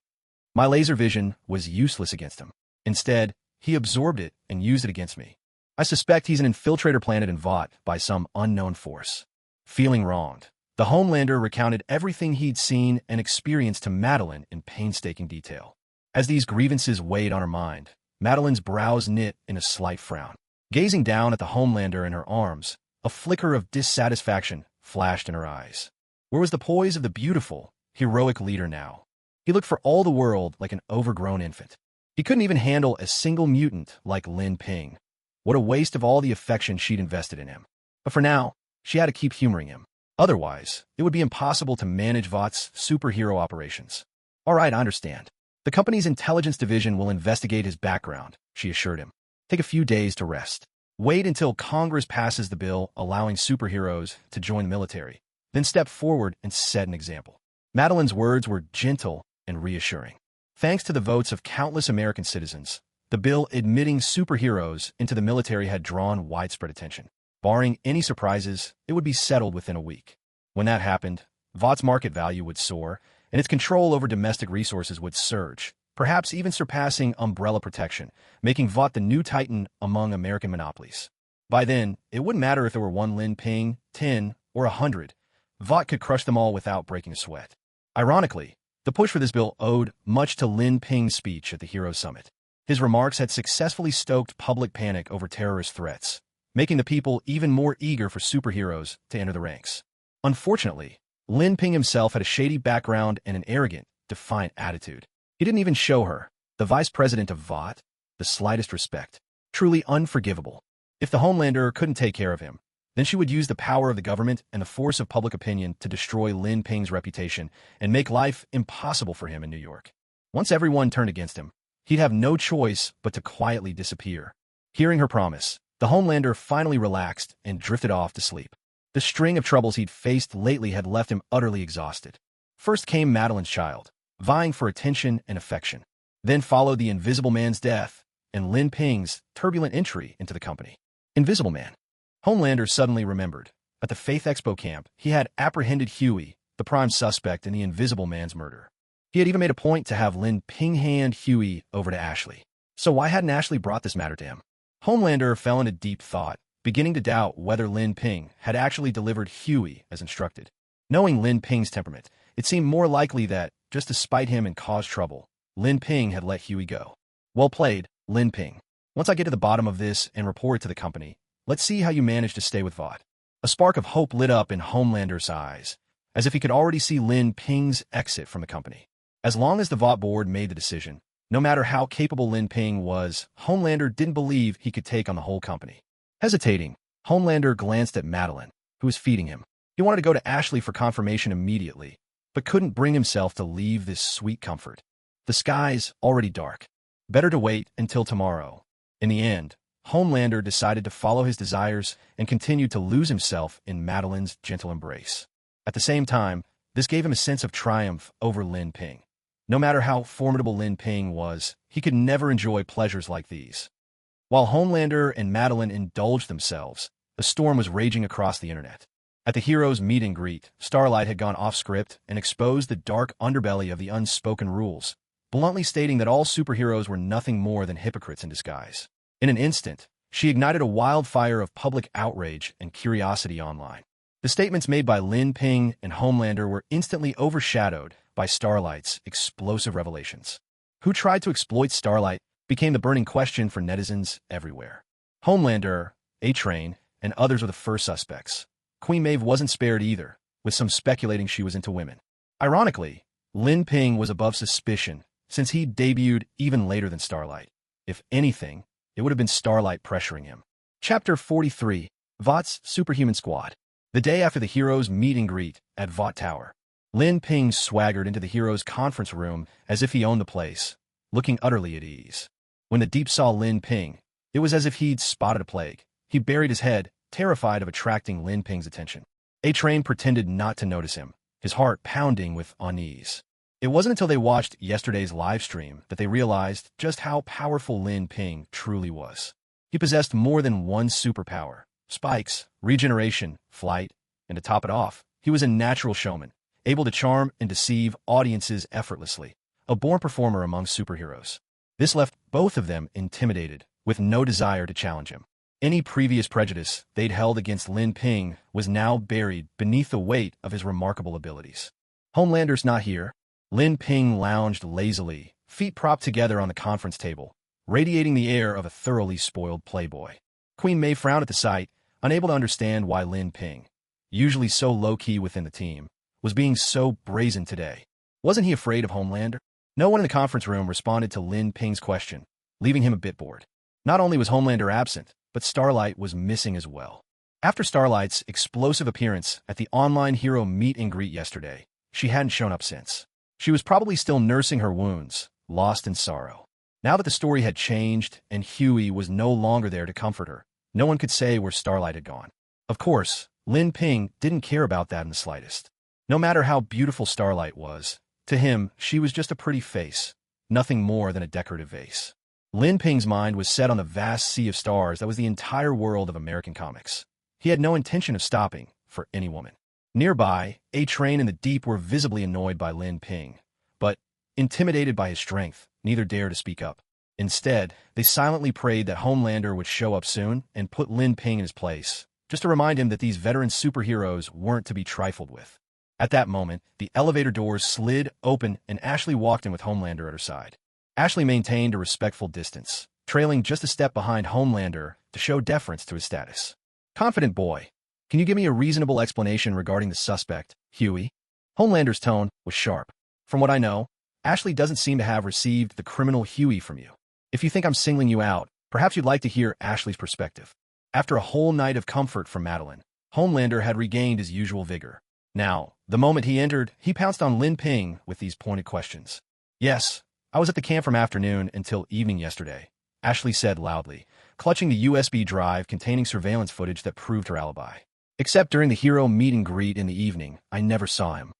My laser vision was useless against him. Instead, he absorbed it and used it against me. I suspect he's an infiltrator planted in Vought by some unknown force. Feeling wronged, the Homelander recounted everything he'd seen and experienced to Madeline in painstaking detail. As these grievances weighed on her mind, Madeline's brows knit in a slight frown. Gazing down at the Homelander in her arms, a flicker of dissatisfaction flashed in her eyes. Where was the poise of the beautiful, heroic leader now? He looked for all the world like an overgrown infant. He couldn't even handle a single mutant like Lin Ping. What a waste of all the affection she'd invested in him. But for now, she had to keep humoring him. Otherwise, it would be impossible to manage Vought's superhero operations. All right, I understand. The company's intelligence division will investigate his background, she assured him. Take a few days to rest. Wait until Congress passes the bill allowing superheroes to join the military. Then step forward and set an example. Madeline's words were gentle and reassuring. Thanks to the votes of countless American citizens, the bill admitting superheroes into the military had drawn widespread attention. Barring any surprises, it would be settled within a week. When that happened, Vought's market value would soar, and its control over domestic resources would surge, perhaps even surpassing umbrella protection, making Vought the new titan among American monopolies. By then, it wouldn't matter if there were 1 Lin Ping, 10, or 100. Vought could crush them all without breaking a sweat. Ironically, the push for this bill owed much to Lin Ping's speech at the Heroes Summit. His remarks had successfully stoked public panic over terrorist threats, making the people even more eager for superheroes to enter the ranks. Unfortunately, Lin Ping himself had a shady background and an arrogant, defiant attitude. He didn't even show her, the vice president of Vought, the slightest respect. Truly unforgivable. If the Homelander couldn't take care of him, then she would use the power of the government and the force of public opinion to destroy Lin Ping's reputation and make life impossible for him in New York. Once everyone turned against him, he'd have no choice but to quietly disappear. Hearing her promise, the Homelander finally relaxed and drifted off to sleep. The string of troubles he'd faced lately had left him utterly exhausted. First came Madeline's child, vying for attention and affection. Then followed the Invisible Man's death and Lin Ping's turbulent entry into the company. Invisible Man. Homelander suddenly remembered. At the Faith Expo camp, he had apprehended Huey, the prime suspect in the Invisible Man's murder. He had even made a point to have Lin Ping hand Huey over to Ashley. So why hadn't Ashley brought this matter to him? Homelander fell into deep thought, beginning to doubt whether Lin Ping had actually delivered Huey as instructed. Knowing Lin Ping's temperament, it seemed more likely that, just to spite him and cause trouble, Lin Ping had let Huey go. Well played, Lin Ping. Once I get to the bottom of this and report it to the company, let's see how you manage to stay with Vought. A spark of hope lit up in Homelander's eyes, as if he could already see Lin Ping's exit from the company. As long as the Vought board made the decision, no matter how capable Lin Ping was, Homelander didn't believe he could take on the whole company. Hesitating, Homelander glanced at Madeline, who was feeding him. He wanted to go to Ashley for confirmation immediately, but couldn't bring himself to leave this sweet comfort. The sky's already dark. Better to wait until tomorrow. In the end, Homelander decided to follow his desires and continued to lose himself in Madeline's gentle embrace. At the same time, this gave him a sense of triumph over Lin Ping. No matter how formidable Lin Ping was, he could never enjoy pleasures like these. While Homelander and Madeline indulged themselves, a storm was raging across the internet. At the heroes' meet and greet, Starlight had gone off-script and exposed the dark underbelly of the unspoken rules, bluntly stating that all superheroes were nothing more than hypocrites in disguise. In an instant, she ignited a wildfire of public outrage and curiosity online. The statements made by Lin Ping and Homelander were instantly overshadowed by Starlight's explosive revelations. Who tried to exploit Starlight became the burning question for netizens everywhere. Homelander, A-Train, and others were the first suspects. Queen Maeve wasn't spared either, with some speculating she was into women. Ironically, Lin Ping was above suspicion since he debuted even later than Starlight. If anything, it would have been Starlight pressuring him. Chapter 43, Vought's Superhuman Squad. The day after the heroes' meet and greet at Vought Tower, Lin Ping swaggered into the heroes' conference room as if he owned the place, looking utterly at ease. When the Deep saw Lin Ping, it was as if he'd spotted a plague. He buried his head, terrified of attracting Lin Ping's attention. A-Train pretended not to notice him, his heart pounding with unease. It wasn't until they watched yesterday's live stream that they realized just how powerful Lin Ping truly was. He possessed more than one superpower: spikes, regeneration, flight, and to top it off, he was a natural showman, able to charm and deceive audiences effortlessly, a born performer among superheroes. This left both of them intimidated, with no desire to challenge him. Any previous prejudice they'd held against Lin Ping was now buried beneath the weight of his remarkable abilities. Homelander's not here. Lin Ping lounged lazily, feet propped together on the conference table, radiating the air of a thoroughly spoiled playboy. Queen Maeve frowned at the sight, unable to understand why Lin Ping, usually so low-key within the team, was being so brazen today. Wasn't he afraid of Homelander? No one in the conference room responded to Lin Ping's question, leaving him a bit bored. Not only was Homelander absent, but Starlight was missing as well. After Starlight's explosive appearance at the online hero meet and greet yesterday, she hadn't shown up since. She was probably still nursing her wounds, lost in sorrow. Now that the story had changed and Huey was no longer there to comfort her, no one could say where Starlight had gone. Of course, Lin Ping didn't care about that in the slightest. No matter how beautiful Starlight was, to him, she was just a pretty face, nothing more than a decorative vase. Lin Ping's mind was set on the vast sea of stars that was the entire world of American comics. He had no intention of stopping for any woman. Nearby, A-Train and the Deep were visibly annoyed by Lin Ping, but, intimidated by his strength, neither dared to speak up. Instead, they silently prayed that Homelander would show up soon and put Lin Ping in his place, just to remind him that these veteran superheroes weren't to be trifled with. At that moment, the elevator doors slid open and Ashley walked in with Homelander at her side. Ashley maintained a respectful distance, trailing just a step behind Homelander to show deference to his status. Confident boy, can you give me a reasonable explanation regarding the suspect, Huey? Homelander's tone was sharp. From what I know, Ashley doesn't seem to have received the criminal Huey from you. If you think I'm singling you out, perhaps you'd like to hear Ashley's perspective. After a whole night of comfort from Madeline, Homelander had regained his usual vigor. Now, the moment he entered, he pounced on Lin Ping with these pointed questions. Yes, I was at the camp from afternoon until evening yesterday, Ashley said loudly, clutching the USB drive containing surveillance footage that proved her alibi. Except during the hero meet and greet in the evening, I never saw him.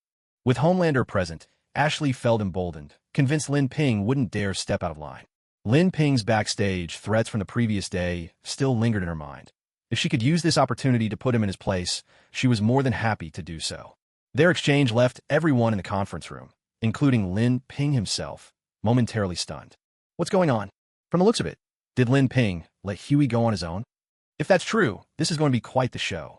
With Homelander present, Ashley felt emboldened, convinced Lin Ping wouldn't dare step out of line. Lin Ping's backstage threats from the previous day still lingered in her mind. If she could use this opportunity to put him in his place, she was more than happy to do so. Their exchange left everyone in the conference room, including Lin Ping himself, momentarily stunned. What's going on? From the looks of it, did Lin Ping let Huey go on his own? If that's true, this is going to be quite the show.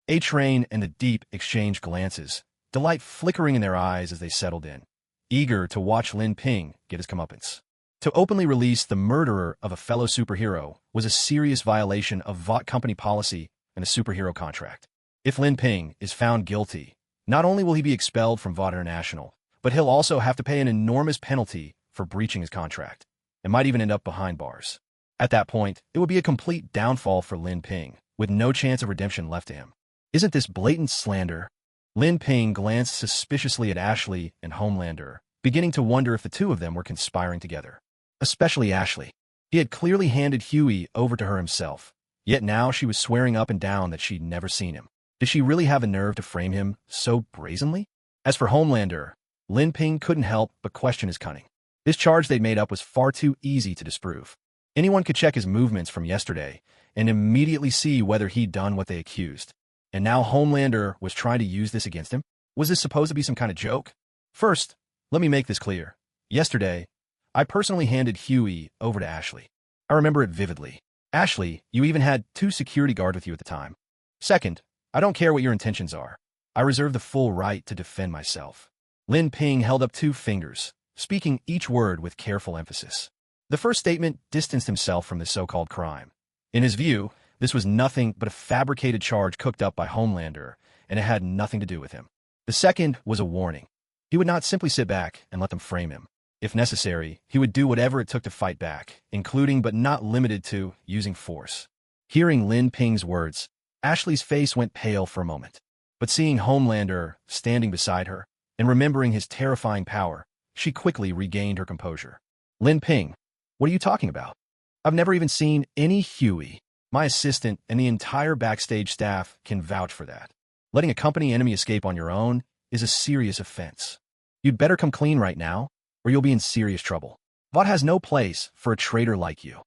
A-Train and the Deep exchanged glances, delight flickering in their eyes as they settled in, eager to watch Lin Ping get his comeuppance. To openly release the murderer of a fellow superhero was a serious violation of Vought company policy and a superhero contract. If Lin Ping is found guilty, not only will he be expelled from Vought International, but he'll also have to pay an enormous penalty for breaching his contract, and might even end up behind bars. At that point, it would be a complete downfall for Lin Ping, with no chance of redemption left to him. Isn't this blatant slander? Lin Ping glanced suspiciously at Ashley and Homelander, beginning to wonder if the two of them were conspiring together. Especially Ashley. He had clearly handed Huey over to her himself, yet now she was swearing up and down that she'd never seen him. Did she really have a nerve to frame him so brazenly? As for Homelander, Lin Ping couldn't help but question his cunning. This charge they'd made up was far too easy to disprove. Anyone could check his movements from yesterday and immediately see whether he'd done what they accused. And now Homelander was trying to use this against him? Was this supposed to be some kind of joke? First, let me make this clear. Yesterday, I personally handed Huey over to Ashley. I remember it vividly. Ashley, you even had 2 security guards with you at the time. Second, I don't care what your intentions are. I reserve the full right to defend myself. Lin Ping held up 2 fingers, speaking each word with careful emphasis. The first statement distanced himself from the so-called crime. In his view, this was nothing but a fabricated charge cooked up by Homelander, and it had nothing to do with him. The second was a warning. He would not simply sit back and let them frame him. If necessary, he would do whatever it took to fight back, including but not limited to using force. Hearing Lin Ping's words, Ashley's face went pale for a moment. But seeing Homelander standing beside her and remembering his terrifying power, she quickly regained her composure. Lin Ping, what are you talking about? I've never even seen any Huey. My assistant and the entire backstage staff can vouch for that. Letting a company enemy escape on your own is a serious offense. You'd better come clean right now, or you'll be in serious trouble. Vought has no place for a traitor like you.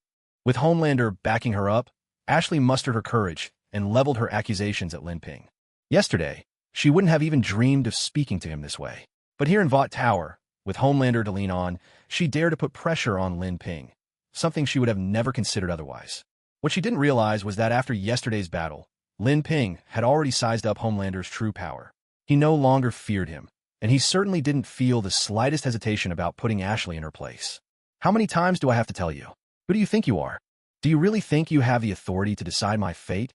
With Homelander backing her up, Ashley mustered her courage and leveled her accusations at Lin Ping. Yesterday, she wouldn't have even dreamed of speaking to him this way. But here in Vought Tower, with Homelander to lean on, she dared to put pressure on Lin Ping, something she would have never considered otherwise. What she didn't realize was that after yesterday's battle, Lin Ping had already sized up Homelander's true power. He no longer feared him, and he certainly didn't feel the slightest hesitation about putting Ashley in her place. How many times do I have to tell you? Who do you think you are? Do you really think you have the authority to decide my fate?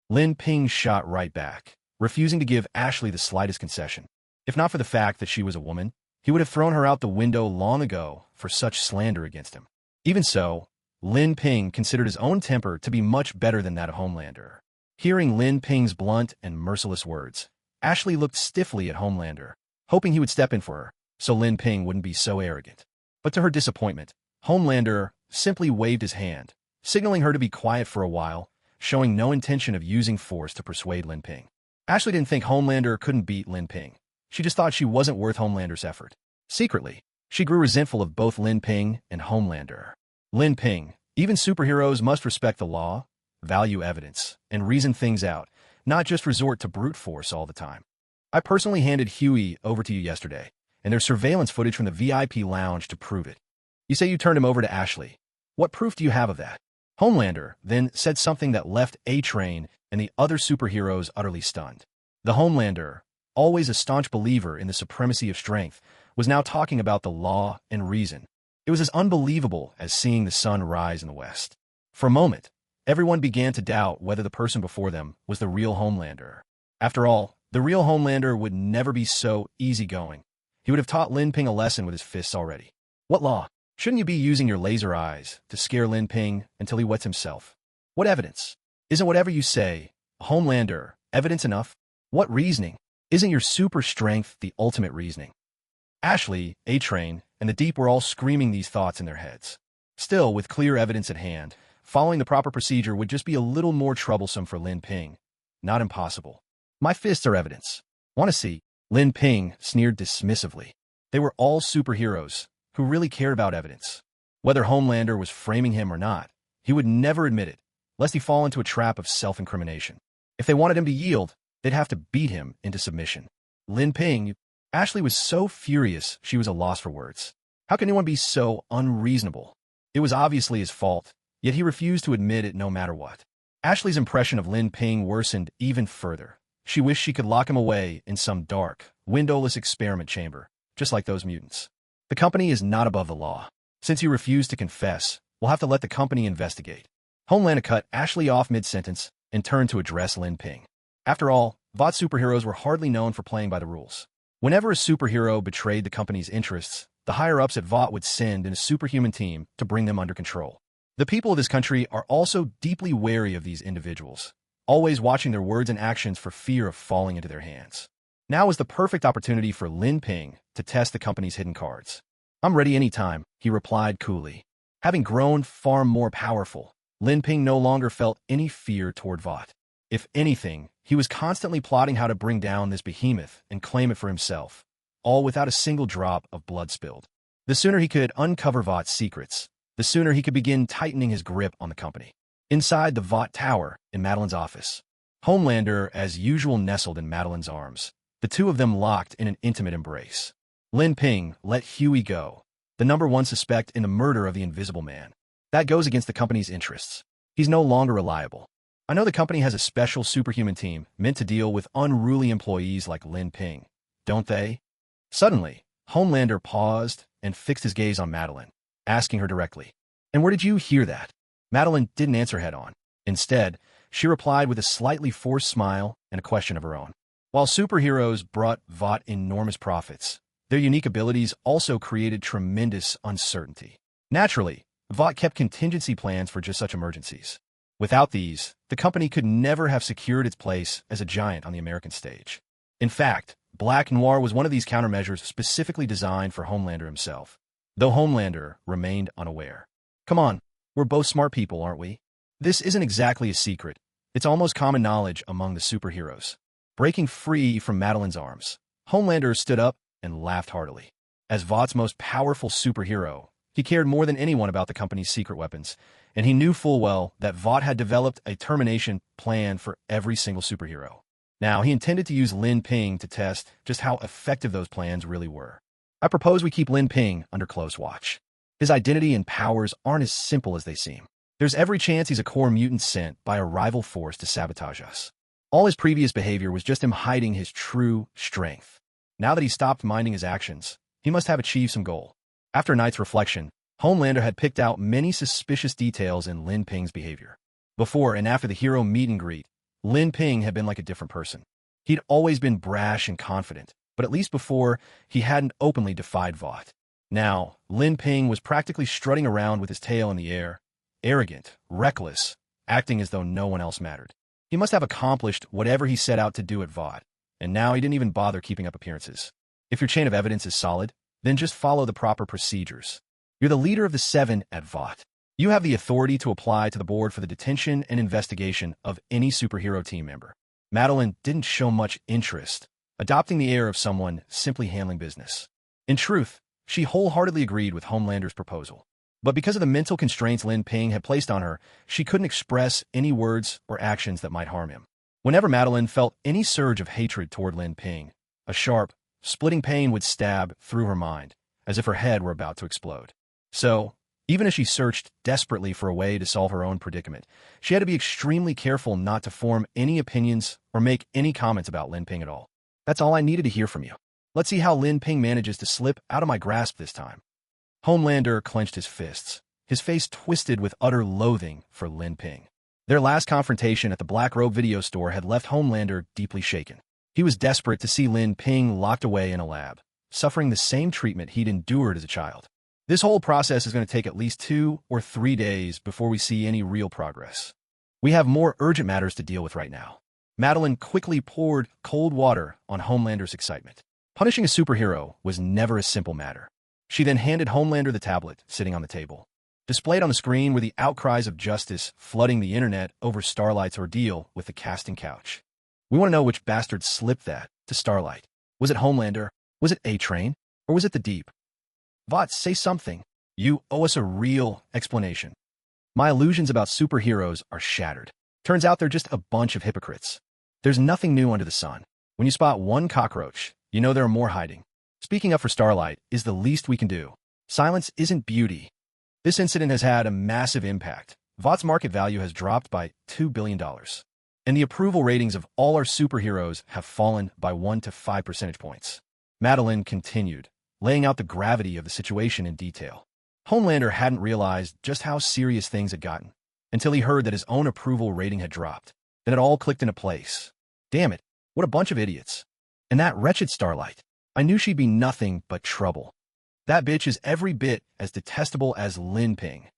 Lin Ping shot right back, refusing to give Ashley the slightest concession. If not for the fact that she was a woman, he would have thrown her out the window long ago for such slander against him. Even so, Lin Ping considered his own temper to be much better than that of Homelander. Hearing Lin Ping's blunt and merciless words, Ashley looked stiffly at Homelander, hoping he would step in for her, so Lin Ping wouldn't be so arrogant. But to her disappointment, Homelander simply waved his hand, signaling her to be quiet for a while, showing no intention of using force to persuade Lin Ping. Ashley didn't think Homelander couldn't beat Lin Ping. She just thought she wasn't worth Homelander's effort. Secretly, she grew resentful of both Lin Ping and Homelander. Lin Ping, even superheroes must respect the law, value evidence, and reason things out, not just resort to brute force all the time. I personally handed Huey over to you yesterday, and there's surveillance footage from the VIP lounge to prove it. You say you turned him over to Ashley. What proof do you have of that? Homelander then said something that left A-Train and the other superheroes utterly stunned. The Homelander, always a staunch believer in the supremacy of strength, was now talking about the law and reason. It was as unbelievable as seeing the sun rise in the west. For a moment, everyone began to doubt whether the person before them was the real Homelander. After all, the real Homelander would never be so easygoing. He would have taught Lin Ping a lesson with his fists already. What law? Shouldn't you be using your laser eyes to scare Lin Ping until he wets himself? What evidence? Isn't whatever you say, Homelander, evidence enough? What reasoning? Isn't your super strength the ultimate reasoning? Ashley, A-Train, and the Deep were all screaming these thoughts in their heads. Still, with clear evidence at hand, following the proper procedure would just be a little more troublesome for Lin Ping. Not impossible. My fists are evidence. Want to see? Lin Ping sneered dismissively. They were all superheroes who really cared about evidence. Whether Homelander was framing him or not, he would never admit it, lest he fall into a trap of self-incrimination. If they wanted him to yield, they'd have to beat him into submission. Lin Ping, Ashley was so furious she was a loss for words. How can anyone be so unreasonable? It was obviously his fault, yet he refused to admit it no matter what. Ashley's impression of Lin Ping worsened even further. She wished she could lock him away in some dark, windowless experiment chamber, just like those mutants. The company is not above the law. Since you refuse to confess, we'll have to let the company investigate. Homelander cut Ashley off mid-sentence and turned to address Lin Ping. After all, Vought superheroes were hardly known for playing by the rules. Whenever a superhero betrayed the company's interests, the higher-ups at Vought would send in a superhuman team to bring them under control. The people of this country are also deeply wary of these individuals, always watching their words and actions for fear of falling into their hands. Now was the perfect opportunity for Lin Ping to test the company's hidden cards. "I'm ready anytime," he replied coolly. Having grown far more powerful, Lin Ping no longer felt any fear toward Vought. If anything, he was constantly plotting how to bring down this behemoth and claim it for himself, all without a single drop of blood spilled. The sooner he could uncover Vought's secrets, the sooner he could begin tightening his grip on the company. Inside the Vought Tower, in Madeline's office, Homelander, as usual, nestled in Madeline's arms, the two of them locked in an intimate embrace. Lin Ping let Huey go, the #1 suspect in the murder of the Invisible Man. That goes against the company's interests. He's no longer reliable. I know the company has a special superhuman team meant to deal with unruly employees like Lin Ping, don't they? Suddenly, Homelander paused and fixed his gaze on Madeline, asking her directly, "And where did you hear that?" Madeline didn't answer head-on. Instead, she replied with a slightly forced smile and a question of her own. While superheroes brought Vought enormous profits, their unique abilities also created tremendous uncertainty. Naturally, Vought kept contingency plans for just such emergencies. Without these, the company could never have secured its place as a giant on the American stage. In fact, Black Noir was one of these countermeasures specifically designed for Homelander himself, though Homelander remained unaware. "Come on, we're both smart people, aren't we? This isn't exactly a secret. It's almost common knowledge among the superheroes." Breaking free from Madeline's arms, Homelander stood up and laughed heartily. As Vought's most powerful superhero, he cared more than anyone about the company's secret weapons, and he knew full well that Vought had developed a termination plan for every single superhero. Now, he intended to use Lin Ping to test just how effective those plans really were. "I propose we keep Lin Ping under close watch. His identity and powers aren't as simple as they seem. There's every chance he's a core mutant sent by a rival force to sabotage us. All his previous behavior was just him hiding his true strength. Now that he's stopped minding his actions, he must have achieved some goal." After a night's reflection, Homelander had picked out many suspicious details in Lin Ping's behavior. Before and after the hero meet and greet, Lin Ping had been like a different person. He'd always been brash and confident, but at least before, he hadn't openly defied Vought. Now, Lin Ping was practically strutting around with his tail in the air, arrogant, reckless, acting as though no one else mattered. He must have accomplished whatever he set out to do at Vought, and now he didn't even bother keeping up appearances. If your chain of evidence is solid, then just follow the proper procedures. You're the leader of the 7 at Vought. You have the authority to apply to the board for the detention and investigation of any superhero team member. Madeline didn't show much interest, adopting the air of someone simply handling business. In truth, she wholeheartedly agreed with Homelander's proposal. But because of the mental constraints Lin Ping had placed on her, she couldn't express any words or actions that might harm him. Whenever Madeline felt any surge of hatred toward Lin Ping, a sharp, splitting pain would stab through her mind, as if her head were about to explode. So, even as she searched desperately for a way to solve her own predicament, she had to be extremely careful not to form any opinions or make any comments about Lin Ping at all. "That's all I needed to hear from you. Let's see how Lin Ping manages to slip out of my grasp this time." Homelander clenched his fists, his face twisted with utter loathing for Lin Ping. Their last confrontation at the Black Robe video store had left Homelander deeply shaken. He was desperate to see Lin Ping locked away in a lab, suffering the same treatment he'd endured as a child. This whole process is going to take at least 2 or 3 days before we see any real progress. We have more urgent matters to deal with right now. Madeline quickly poured cold water on Homelander's excitement. Punishing a superhero was never a simple matter. She then handed Homelander the tablet sitting on the table. Displayed on the screen were the outcries of justice flooding the internet over Starlight's ordeal with the casting couch. "We want to know which bastard slipped that to Starlight. Was it Homelander? Was it A-Train? Or was it the Deep? Vought, say something. You owe us a real explanation. My illusions about superheroes are shattered. Turns out they're just a bunch of hypocrites. There's nothing new under the sun. When you spot one cockroach, you know there are more hiding. Speaking up for Starlight is the least we can do. Silence isn't beauty." This incident has had a massive impact. Vought's market value has dropped by $2 billion. And the approval ratings of all our superheroes have fallen by 1 to 5 percentage points. Madeline continued, laying out the gravity of the situation in detail. Homelander hadn't realized just how serious things had gotten until he heard that his own approval rating had dropped. Then it all clicked into place. Damn it, what a bunch of idiots. And that wretched Starlight. I knew she'd be nothing but trouble. That bitch is every bit as detestable as Lin Ping.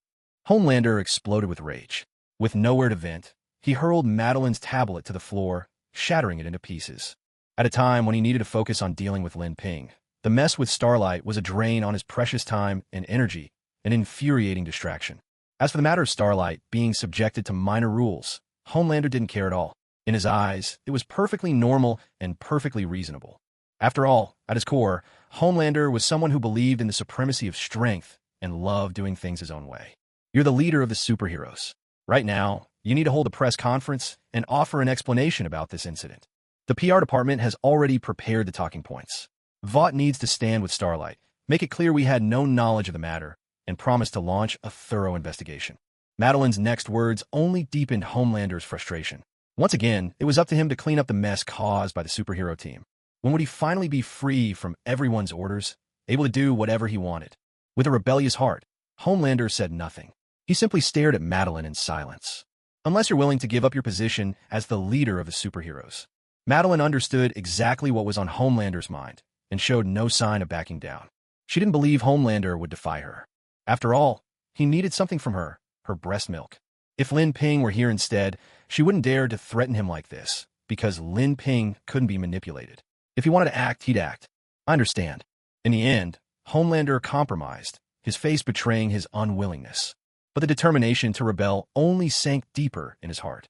Homelander exploded with rage. With nowhere to vent, he hurled Madeline's tablet to the floor, shattering it into pieces. At a time when he needed to focus on dealing with Lin Ping, the mess with Starlight was a drain on his precious time and energy, an infuriating distraction. As for the matter of Starlight being subjected to minor rules, Homelander didn't care at all. In his eyes, it was perfectly normal and perfectly reasonable. After all, at his core, Homelander was someone who believed in the supremacy of strength and loved doing things his own way. You're the leader of the superheroes. Right now, you need to hold a press conference and offer an explanation about this incident. The PR department has already prepared the talking points. Vought needs to stand with Starlight, make it clear we had no knowledge of the matter, and promise to launch a thorough investigation. Madeline's next words only deepened Homelander's frustration. Once again, it was up to him to clean up the mess caused by the superhero team. When would he finally be free from everyone's orders, able to do whatever he wanted? With a rebellious heart, Homelander said nothing. He simply stared at Madeline in silence. Unless you're willing to give up your position as the leader of the superheroes. Madeline understood exactly what was on Homelander's mind and showed no sign of backing down. She didn't believe Homelander would defy her. After all, he needed something from her breast milk. If Lin Ping were here instead, she wouldn't dare to threaten him like this, because Lin Ping couldn't be manipulated. If he wanted to act, he'd act. I understand. In the end, Homelander compromised, his face betraying his unwillingness. But the determination to rebel only sank deeper in his heart.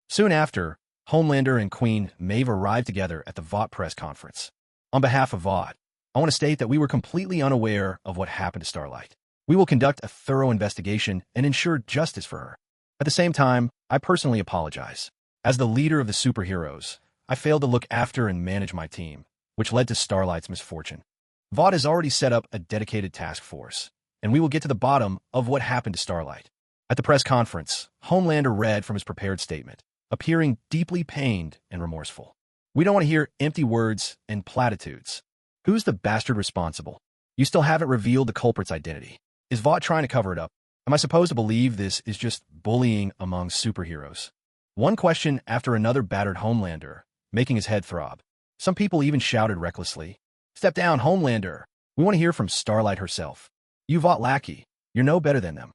Soon after, Homelander and Queen Maeve arrived together at the Vought press conference. On behalf of Vought, I want to state that we were completely unaware of what happened to Starlight. We will conduct a thorough investigation and ensure justice for her. At the same time, I personally apologize. As the leader of the superheroes, I failed to look after and manage my team, which led to Starlight's misfortune. Vought has already set up a dedicated task force, and we will get to the bottom of what happened to Starlight. At the press conference, Homelander read from his prepared statement, appearing deeply pained and remorseful. We don't want to hear empty words and platitudes. Who's the bastard responsible? You still haven't revealed the culprit's identity. Is Vought trying to cover it up? Am I supposed to believe this is just bullying among superheroes? One question after another battered Homelander, making his head throb. Some people even shouted recklessly, "Step down, Homelander! We want to hear from Starlight herself. You Vought lackey, you're no better than them.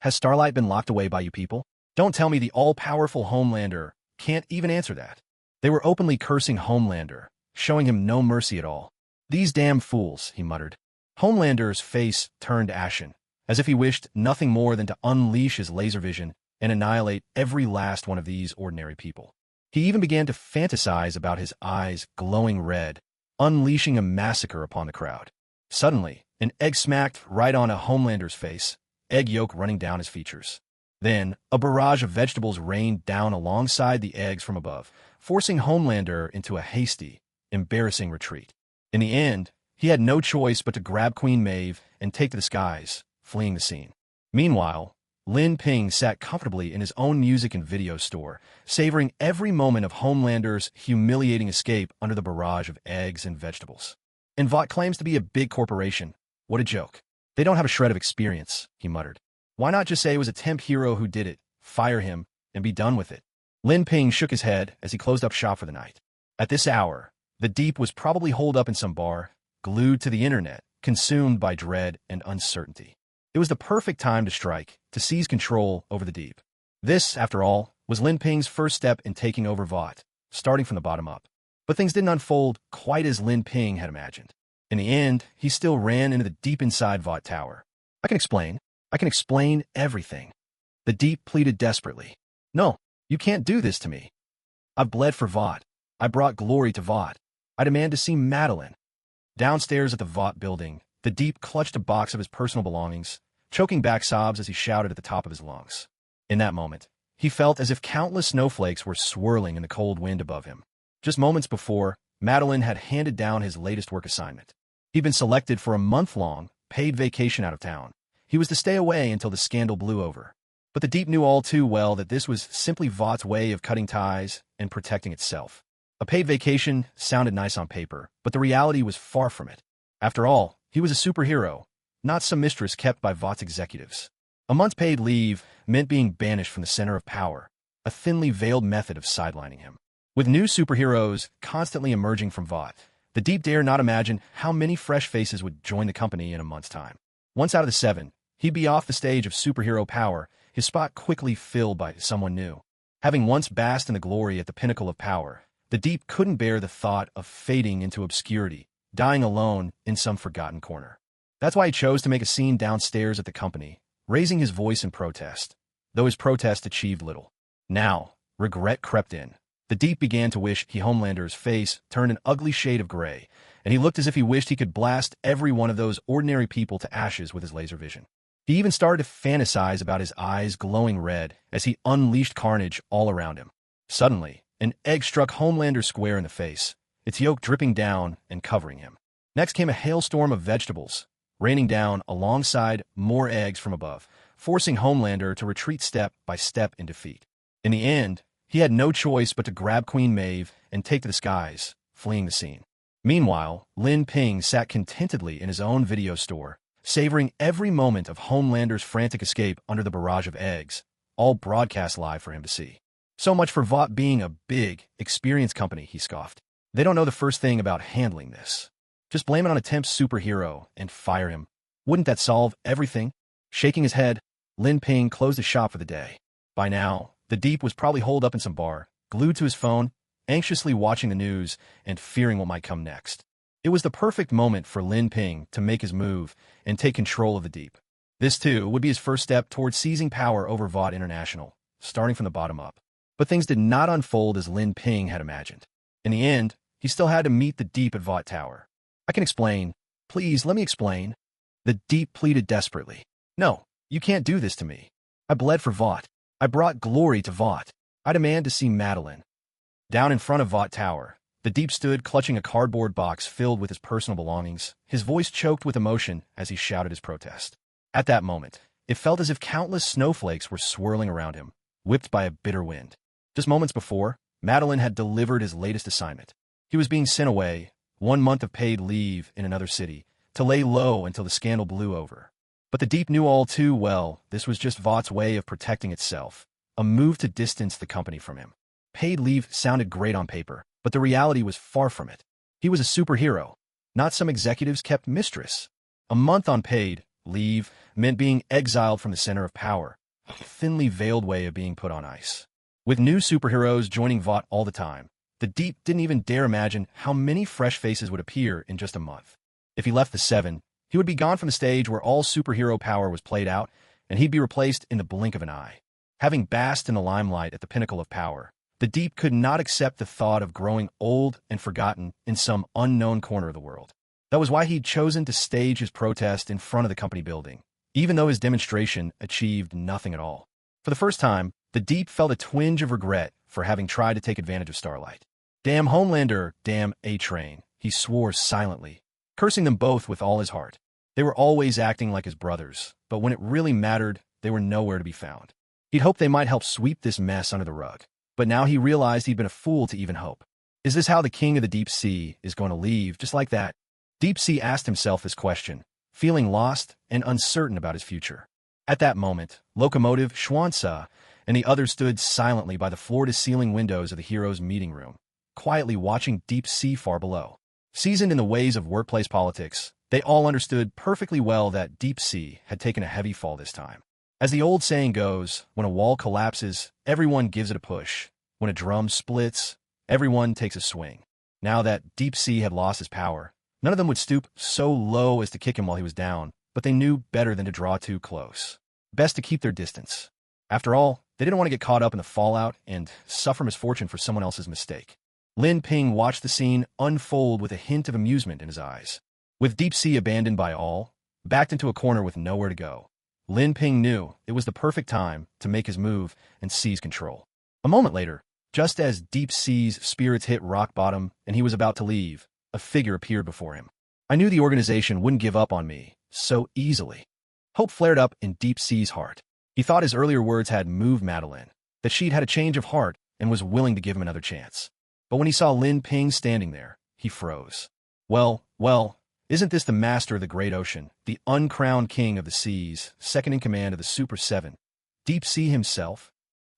Has Starlight been locked away by you people? Don't tell me the all-powerful Homelander can't even answer that." They were openly cursing Homelander, showing him no mercy at all. "These damn fools," he muttered. Homelander's face turned ashen, as if he wished nothing more than to unleash his laser vision and annihilate every last one of these ordinary people. He even began to fantasize about his eyes glowing red, unleashing a massacre upon the crowd. Suddenly, an egg smacked right on a Homelander's face, egg yolk running down his features. Then, a barrage of vegetables rained down alongside the eggs from above, forcing Homelander into a hasty, embarrassing retreat. In the end, he had no choice but to grab Queen Maeve and take to the skies, fleeing the scene. Meanwhile, Lin Ping sat comfortably in his own music and video store, savoring every moment of Homelander's humiliating escape under the barrage of eggs and vegetables. And Vought claims to be a big corporation. What a joke. They don't have a shred of experience, he muttered. Why not just say it was a temp hero who did it, fire him, and be done with it? Lin Ping shook his head as he closed up shop for the night. At this hour, the Deep was probably holed up in some bar, glued to the internet, consumed by dread and uncertainty. It was the perfect time to strike, to seize control over the Deep. This, after all, was Lin Ping's first step in taking over Vought, starting from the bottom up. But things didn't unfold quite as Lin Ping had imagined. In the end, he still ran into the deep inside Vought Tower. I can explain everything. The Deep pleaded desperately. No, you can't do this to me. I've bled for Vought. I brought glory to Vought. I demand to see Madeline. Downstairs at the Vought building, the Deep clutched a box of his personal belongings, choking back sobs as he shouted at the top of his lungs. In that moment, he felt as if countless snowflakes were swirling in the cold wind above him. Just moments before, Madeline had handed down his latest work assignment. He'd been selected for a month-long, paid vacation out of town. He was to stay away until the scandal blew over. But the Deep knew all too well that this was simply Vought's way of cutting ties and protecting itself. A paid vacation sounded nice on paper, but the reality was far from it. After all, he was a superhero, not some mistress kept by Vought's executives. A month's paid leave meant being banished from the center of power, a thinly veiled method of sidelining him. With new superheroes constantly emerging from Vought, the Deep dare not imagine how many fresh faces would join the company in a month's time. Once out of the 7, he'd be off the stage of superhero power, his spot quickly filled by someone new. Having once basked in the glory at the pinnacle of power, the The Deep couldn't bear the thought of fading into obscurity, dying alone in some forgotten corner. That's why he chose to make a scene downstairs at the company, raising his voice in protest, though his protest achieved little. Now, regret crept in. The Deep began to wish Homelander's face turned an ugly shade of gray, and he looked as if he wished he could blast every one of those ordinary people to ashes with his laser vision. He even started to fantasize about his eyes glowing red as he unleashed carnage all around him. Suddenly, an egg struck Homelander square in the face, its yolk dripping down and covering him. Next came a hailstorm of vegetables, raining down alongside more eggs from above, forcing Homelander to retreat step by step in defeat. In the end, he had no choice but to grab Queen Maeve and take to the skies, fleeing the scene. Meanwhile, Lin Ping sat contentedly in his own video store, savoring every moment of Homelander's frantic escape under the barrage of eggs, all broadcast live for him to see. So much for Vought being a big, experienced company, he scoffed. They don't know the first thing about handling this. Just blame it on a temp superhero and fire him. Wouldn't that solve everything? Shaking his head, Lin Ping closed his shop for the day. By now, the Deep was probably holed up in some bar, glued to his phone, anxiously watching the news and fearing what might come next. It was the perfect moment for Lin Ping to make his move and take control of the Deep. This, too, would be his first step towards seizing power over Vought International, starting from the bottom up. But things did not unfold as Lin Ping had imagined. In the end, he still had to meet the Deep at Vought Tower. I can explain. Please, let me explain. The Deep pleaded desperately. No, you can't do this to me. I bled for Vought. I brought glory to Vought. I demand to see Madeline. Down in front of Vought Tower, the Deep stood clutching a cardboard box filled with his personal belongings, his voice choked with emotion as he shouted his protest. At that moment, it felt as if countless snowflakes were swirling around him, whipped by a bitter wind. Just moments before, Madeline had delivered his latest assignment. He was being sent away, 1 month of paid leave in another city, to lay low until the scandal blew over. But the Deep knew all too well this was just Vought's way of protecting itself, a move to distance the company from him. Paid leave sounded great on paper, but the reality was far from it. He was a superhero, not some executive's kept mistress. A month on paid leave meant being exiled from the center of power, a thinly veiled way of being put on ice. With new superheroes joining Vought all the time, the Deep didn't even dare imagine how many fresh faces would appear in just a month. If he left the Seven, he would be gone from the stage where all superhero power was played out, and he'd be replaced in the blink of an eye. Having basked in the limelight at the pinnacle of power, the Deep could not accept the thought of growing old and forgotten in some unknown corner of the world. That was why he'd chosen to stage his protest in front of the company building, even though his demonstration achieved nothing at all. For the first time, the Deep felt a twinge of regret for having tried to take advantage of Starlight. Damn Homelander, damn A-Train, he swore silently, cursing them both with all his heart. They were always acting like his brothers, but when it really mattered, they were nowhere to be found. He'd hoped they might help sweep this mess under the rug. But now he realized he'd been a fool to even hope. Is this how the king of the Deep Sea is going to leave, just like that? Deep Sea asked himself this question, feeling lost and uncertain about his future. At that moment, Locomotive Schwanza and the others stood silently by the floor-to-ceiling windows of the hero's meeting room, quietly watching Deep Sea far below. Seasoned in the ways of workplace politics, they all understood perfectly well that Deep Sea had taken a heavy fall this time. As the old saying goes, when a wall collapses, everyone gives it a push. When a drum splits, everyone takes a swing. Now that Deep Sea had lost his power, none of them would stoop so low as to kick him while he was down, but they knew better than to draw too close. Best to keep their distance. After all, they didn't want to get caught up in the fallout and suffer misfortune for someone else's mistake. Lin Ping watched the scene unfold with a hint of amusement in his eyes. With Deep Sea abandoned by all, backed into a corner with nowhere to go, Lin Ping knew it was the perfect time to make his move and seize control. A moment later, just as Deep Sea's spirits hit rock bottom and he was about to leave, a figure appeared before him. I knew the organization wouldn't give up on me so easily. Hope flared up in Deep Sea's heart. He thought his earlier words had moved Madeline, that she'd had a change of heart and was willing to give him another chance. But when he saw Lin Ping standing there, he froze. Well, isn't this the master of the great ocean, the uncrowned king of the seas, second in command of the Super Seven, Deep Sea himself?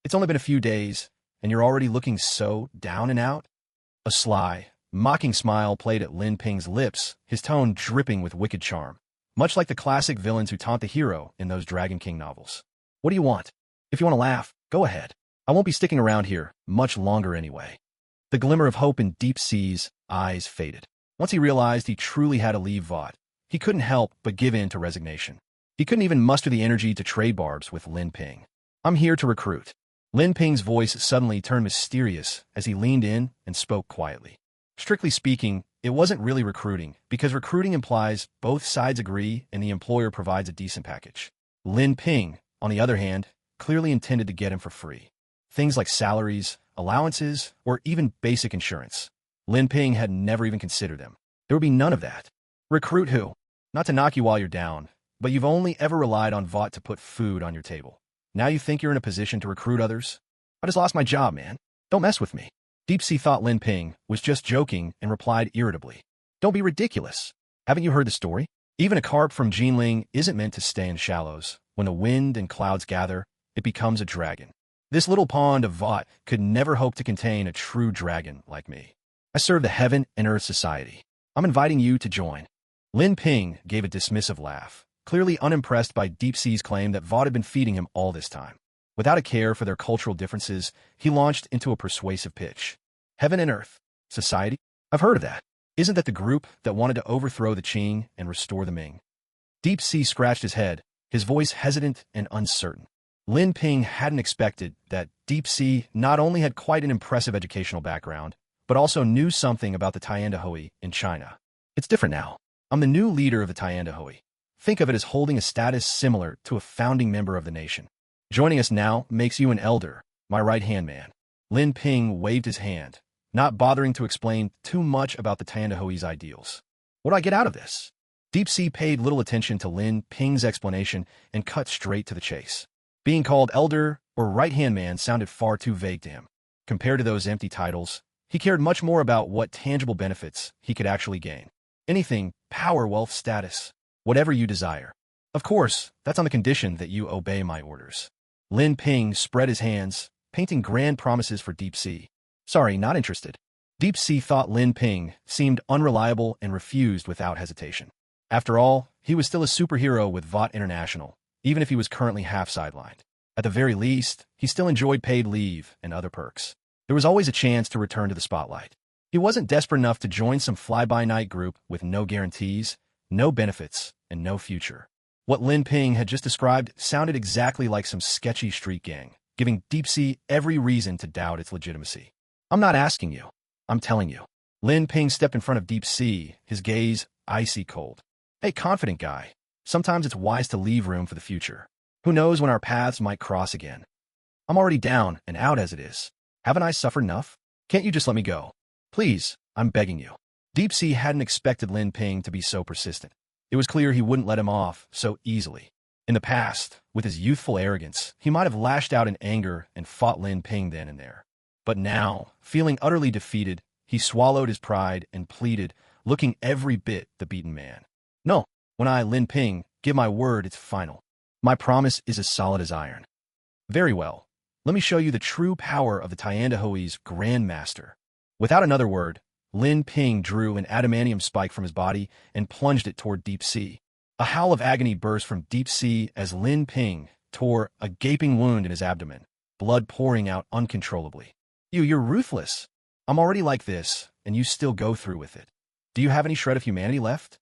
It's only been a few days, and you're already looking so down and out? A sly, mocking smile played at Lin Ping's lips, his tone dripping with wicked charm, much like the classic villains who taunt the hero in those Dragon King novels. What do you want? If you want to laugh, go ahead. I won't be sticking around here much longer anyway. The glimmer of hope in Deep Sea's eyes faded. Once he realized he truly had to leave Vought, he couldn't help but give in to resignation. He couldn't even muster the energy to trade barbs with Lin Ping. "I'm here to recruit." Lin Ping's voice suddenly turned mysterious as he leaned in and spoke quietly. Strictly speaking, it wasn't really recruiting, because recruiting implies both sides agree and the employer provides a decent package. Lin Ping, on the other hand, clearly intended to get him for free. Things like salaries, allowances, or even basic insurance. Lin Ping had never even considered them. There would be none of that. Recruit who? Not to knock you while you're down, but you've only ever relied on Vought to put food on your table. Now you think you're in a position to recruit others? I just lost my job, man. Don't mess with me. Deep Sea thought Lin Ping was just joking and replied irritably. Don't be ridiculous. Haven't you heard the story? Even a carp from Jinling isn't meant to stay in shallows. When the wind and clouds gather, it becomes a dragon. This little pond of Vought could never hope to contain a true dragon like me. I serve the Heaven and Earth Society. I'm inviting you to join. Lin Ping gave a dismissive laugh, clearly unimpressed by Deep Sea's claim that Vought had been feeding him all this time. Without a care for their cultural differences, he launched into a persuasive pitch. Heaven and Earth Society? I've heard of that. Isn't that the group that wanted to overthrow the Qing and restore the Ming? Deep Sea scratched his head, his voice hesitant and uncertain. Lin Ping hadn't expected that Deep Sea not only had quite an impressive educational background, but also knew something about the Tiandahui in China. It's different now. I'm the new leader of the Tiandahui. Think of it as holding a status similar to a founding member of the nation. Joining us now makes you an elder, my right-hand man. Lin Ping waved his hand, not bothering to explain too much about the Tiandahui's ideals. What do I get out of this? Deep Sea paid little attention to Lin Ping's explanation and cut straight to the chase. Being called elder or right-hand man sounded far too vague to him. Compared to those empty titles, he cared much more about what tangible benefits he could actually gain. Anything, power, wealth, status, whatever you desire. Of course, that's on the condition that you obey my orders. Lin Ping spread his hands, painting grand promises for Deep Sea. Sorry, not interested. Deep Sea thought Lin Ping seemed unreliable and refused without hesitation. After all, he was still a superhero with Vought International, even if he was currently half sidelined. At the very least, he still enjoyed paid leave and other perks. There was always a chance to return to the spotlight. He wasn't desperate enough to join some fly-by-night group with no guarantees, no benefits, and no future. What Lin Ping had just described sounded exactly like some sketchy street gang, giving Deep Sea every reason to doubt its legitimacy. I'm not asking you. I'm telling you. Lin Ping stepped in front of Deep Sea, his gaze icy cold. Hey, confident guy. Sometimes it's wise to leave room for the future. Who knows when our paths might cross again? I'm already down and out as it is. Haven't I suffered enough? Can't you just let me go? Please, I'm begging you. Deep Sea hadn't expected Lin Ping to be so persistent. It was clear he wouldn't let him off so easily. In the past, with his youthful arrogance, he might have lashed out in anger and fought Lin Ping then and there. But now, feeling utterly defeated, he swallowed his pride and pleaded, looking every bit the beaten man. No, when I, Lin Ping, give my word, it's final. My promise is as solid as iron. Very well. Let me show you the true power of the Tiandahui's Grand Master. Without another word, Lin Ping drew an adamantium spike from his body and plunged it toward Deep Sea. A howl of agony burst from Deep Sea as Lin Ping tore a gaping wound in his abdomen, blood pouring out uncontrollably. You're ruthless. I'm already like this, and you still go through with it. Do you have any shred of humanity left?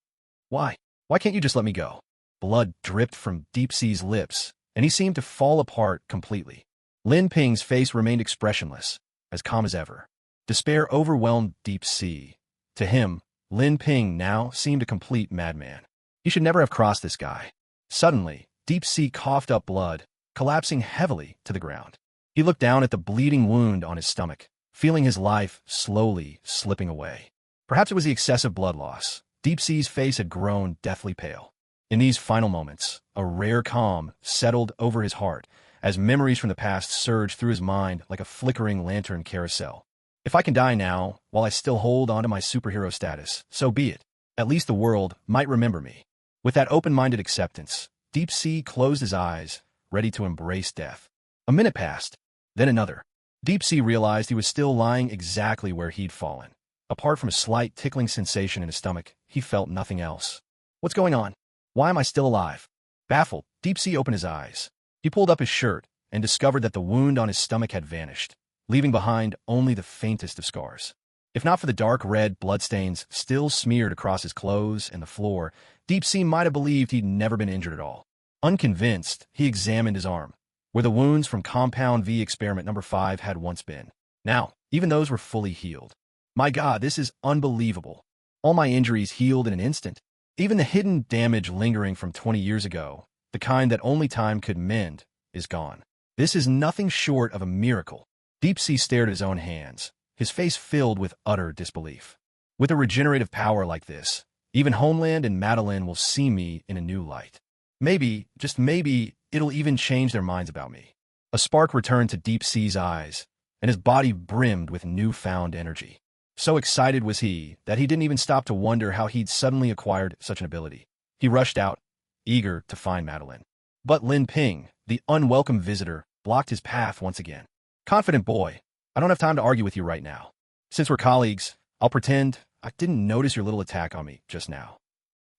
Why? Why can't you just let me go? Blood dripped from Deep Sea's lips, and he seemed to fall apart completely. Lin Ping's face remained expressionless, as calm as ever. Despair overwhelmed Deep Sea. To him, Lin Ping now seemed a complete madman. He should never have crossed this guy. Suddenly, Deep Sea coughed up blood, collapsing heavily to the ground. He looked down at the bleeding wound on his stomach, feeling his life slowly slipping away. Perhaps it was the excessive blood loss. Deep Sea's face had grown deathly pale. In these final moments, a rare calm settled over his heart as memories from the past surged through his mind like a flickering lantern carousel. If I can die now, while I still hold onto my superhero status, so be it. At least the world might remember me. With that open-minded acceptance, Deep Sea closed his eyes, ready to embrace death. A minute passed, then another. Deep Sea realized he was still lying exactly where he'd fallen. Apart from a slight tickling sensation in his stomach, he felt nothing else. What's going on? Why am I still alive? Baffled, Deep Sea opened his eyes. He pulled up his shirt and discovered that the wound on his stomach had vanished, leaving behind only the faintest of scars. If not for the dark red bloodstains still smeared across his clothes and the floor, Deep Sea might have believed he'd never been injured at all. Unconvinced, he examined his arm, where the wounds from Compound V experiment number 5 had once been. Now, even those were fully healed. My God, this is unbelievable. All my injuries healed in an instant. Even the hidden damage lingering from 20 years ago, the kind that only time could mend, is gone. This is nothing short of a miracle. Deep Sea stared at his own hands, his face filled with utter disbelief. With a regenerative power like this, even Homeland and Madeline will see me in a new light. Maybe, just maybe, it'll even change their minds about me. A spark returned to Deep Sea's eyes, and his body brimmed with newfound energy. So excited was he that he didn't even stop to wonder how he'd suddenly acquired such an ability. He rushed out, eager to find Madeline. But Lin Ping, the unwelcome visitor, blocked his path once again. Confident boy, I don't have time to argue with you right now. Since we're colleagues, I'll pretend I didn't notice your little attack on me just now.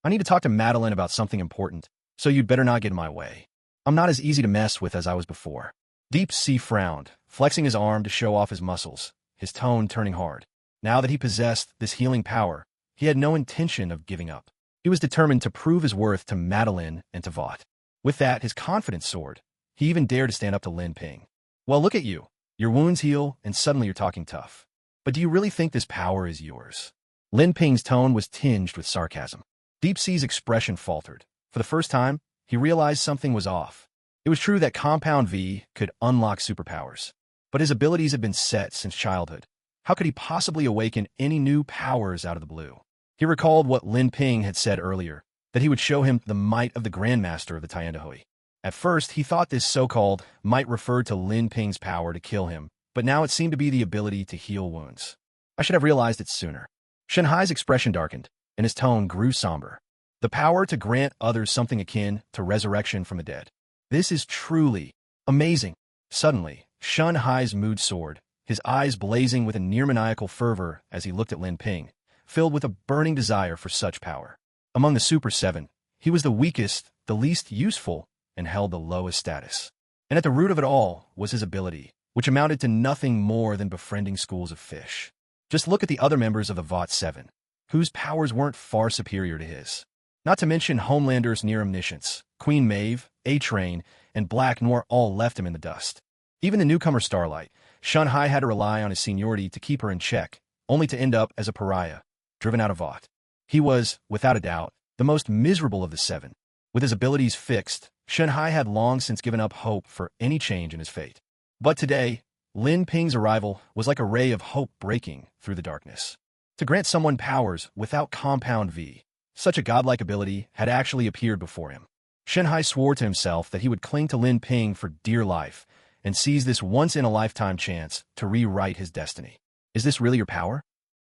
I need to talk to Madeline about something important, so you'd better not get in my way. I'm not as easy to mess with as I was before. Deep Sea frowned, flexing his arm to show off his muscles, his tone turning hard. Now that he possessed this healing power, he had no intention of giving up. He was determined to prove his worth to Madeline and to Vought. With that, his confidence soared. He even dared to stand up to Lin Ping. Well, look at you. Your wounds heal, and suddenly you're talking tough. But do you really think this power is yours? Lin Ping's tone was tinged with sarcasm. Deep Sea's expression faltered. For the first time, he realized something was off. It was true that Compound V could unlock superpowers, but his abilities had been set since childhood. How could he possibly awaken any new powers out of the blue? He recalled what Lin Ping had said earlier, that he would show him the might of the Grandmaster of the Tiandahui. At first, he thought this so-called might refer to Lin Ping's power to kill him, but now it seemed to be the ability to heal wounds. I should have realized it sooner. Shenhai's expression darkened, and his tone grew somber. The power to grant others something akin to resurrection from the dead. This is truly amazing. Suddenly, Shenhai's mood soared, his eyes blazing with a near-maniacal fervor as he looked at Lin Ping, filled with a burning desire for such power. Among the Super Seven, he was the weakest, the least useful, and held the lowest status. And at the root of it all was his ability, which amounted to nothing more than befriending schools of fish. Just look at the other members of the Vought Seven, whose powers weren't far superior to his. Not to mention Homelander's near omniscience, Queen Maeve, A-Train, and Black Noir all left him in the dust. Even the newcomer Starlight, Shenhai had to rely on his seniority to keep her in check, only to end up as a pariah, driven out of Vought. He was, without a doubt, the most miserable of the seven. With his abilities fixed, Shenhai had long since given up hope for any change in his fate. But today, Lin Ping's arrival was like a ray of hope breaking through the darkness. To grant someone powers without Compound V, such a godlike ability had actually appeared before him. Shenhai swore to himself that he would cling to Lin Ping for dear life and seize this once-in-a-lifetime chance to rewrite his destiny. Is this really your power?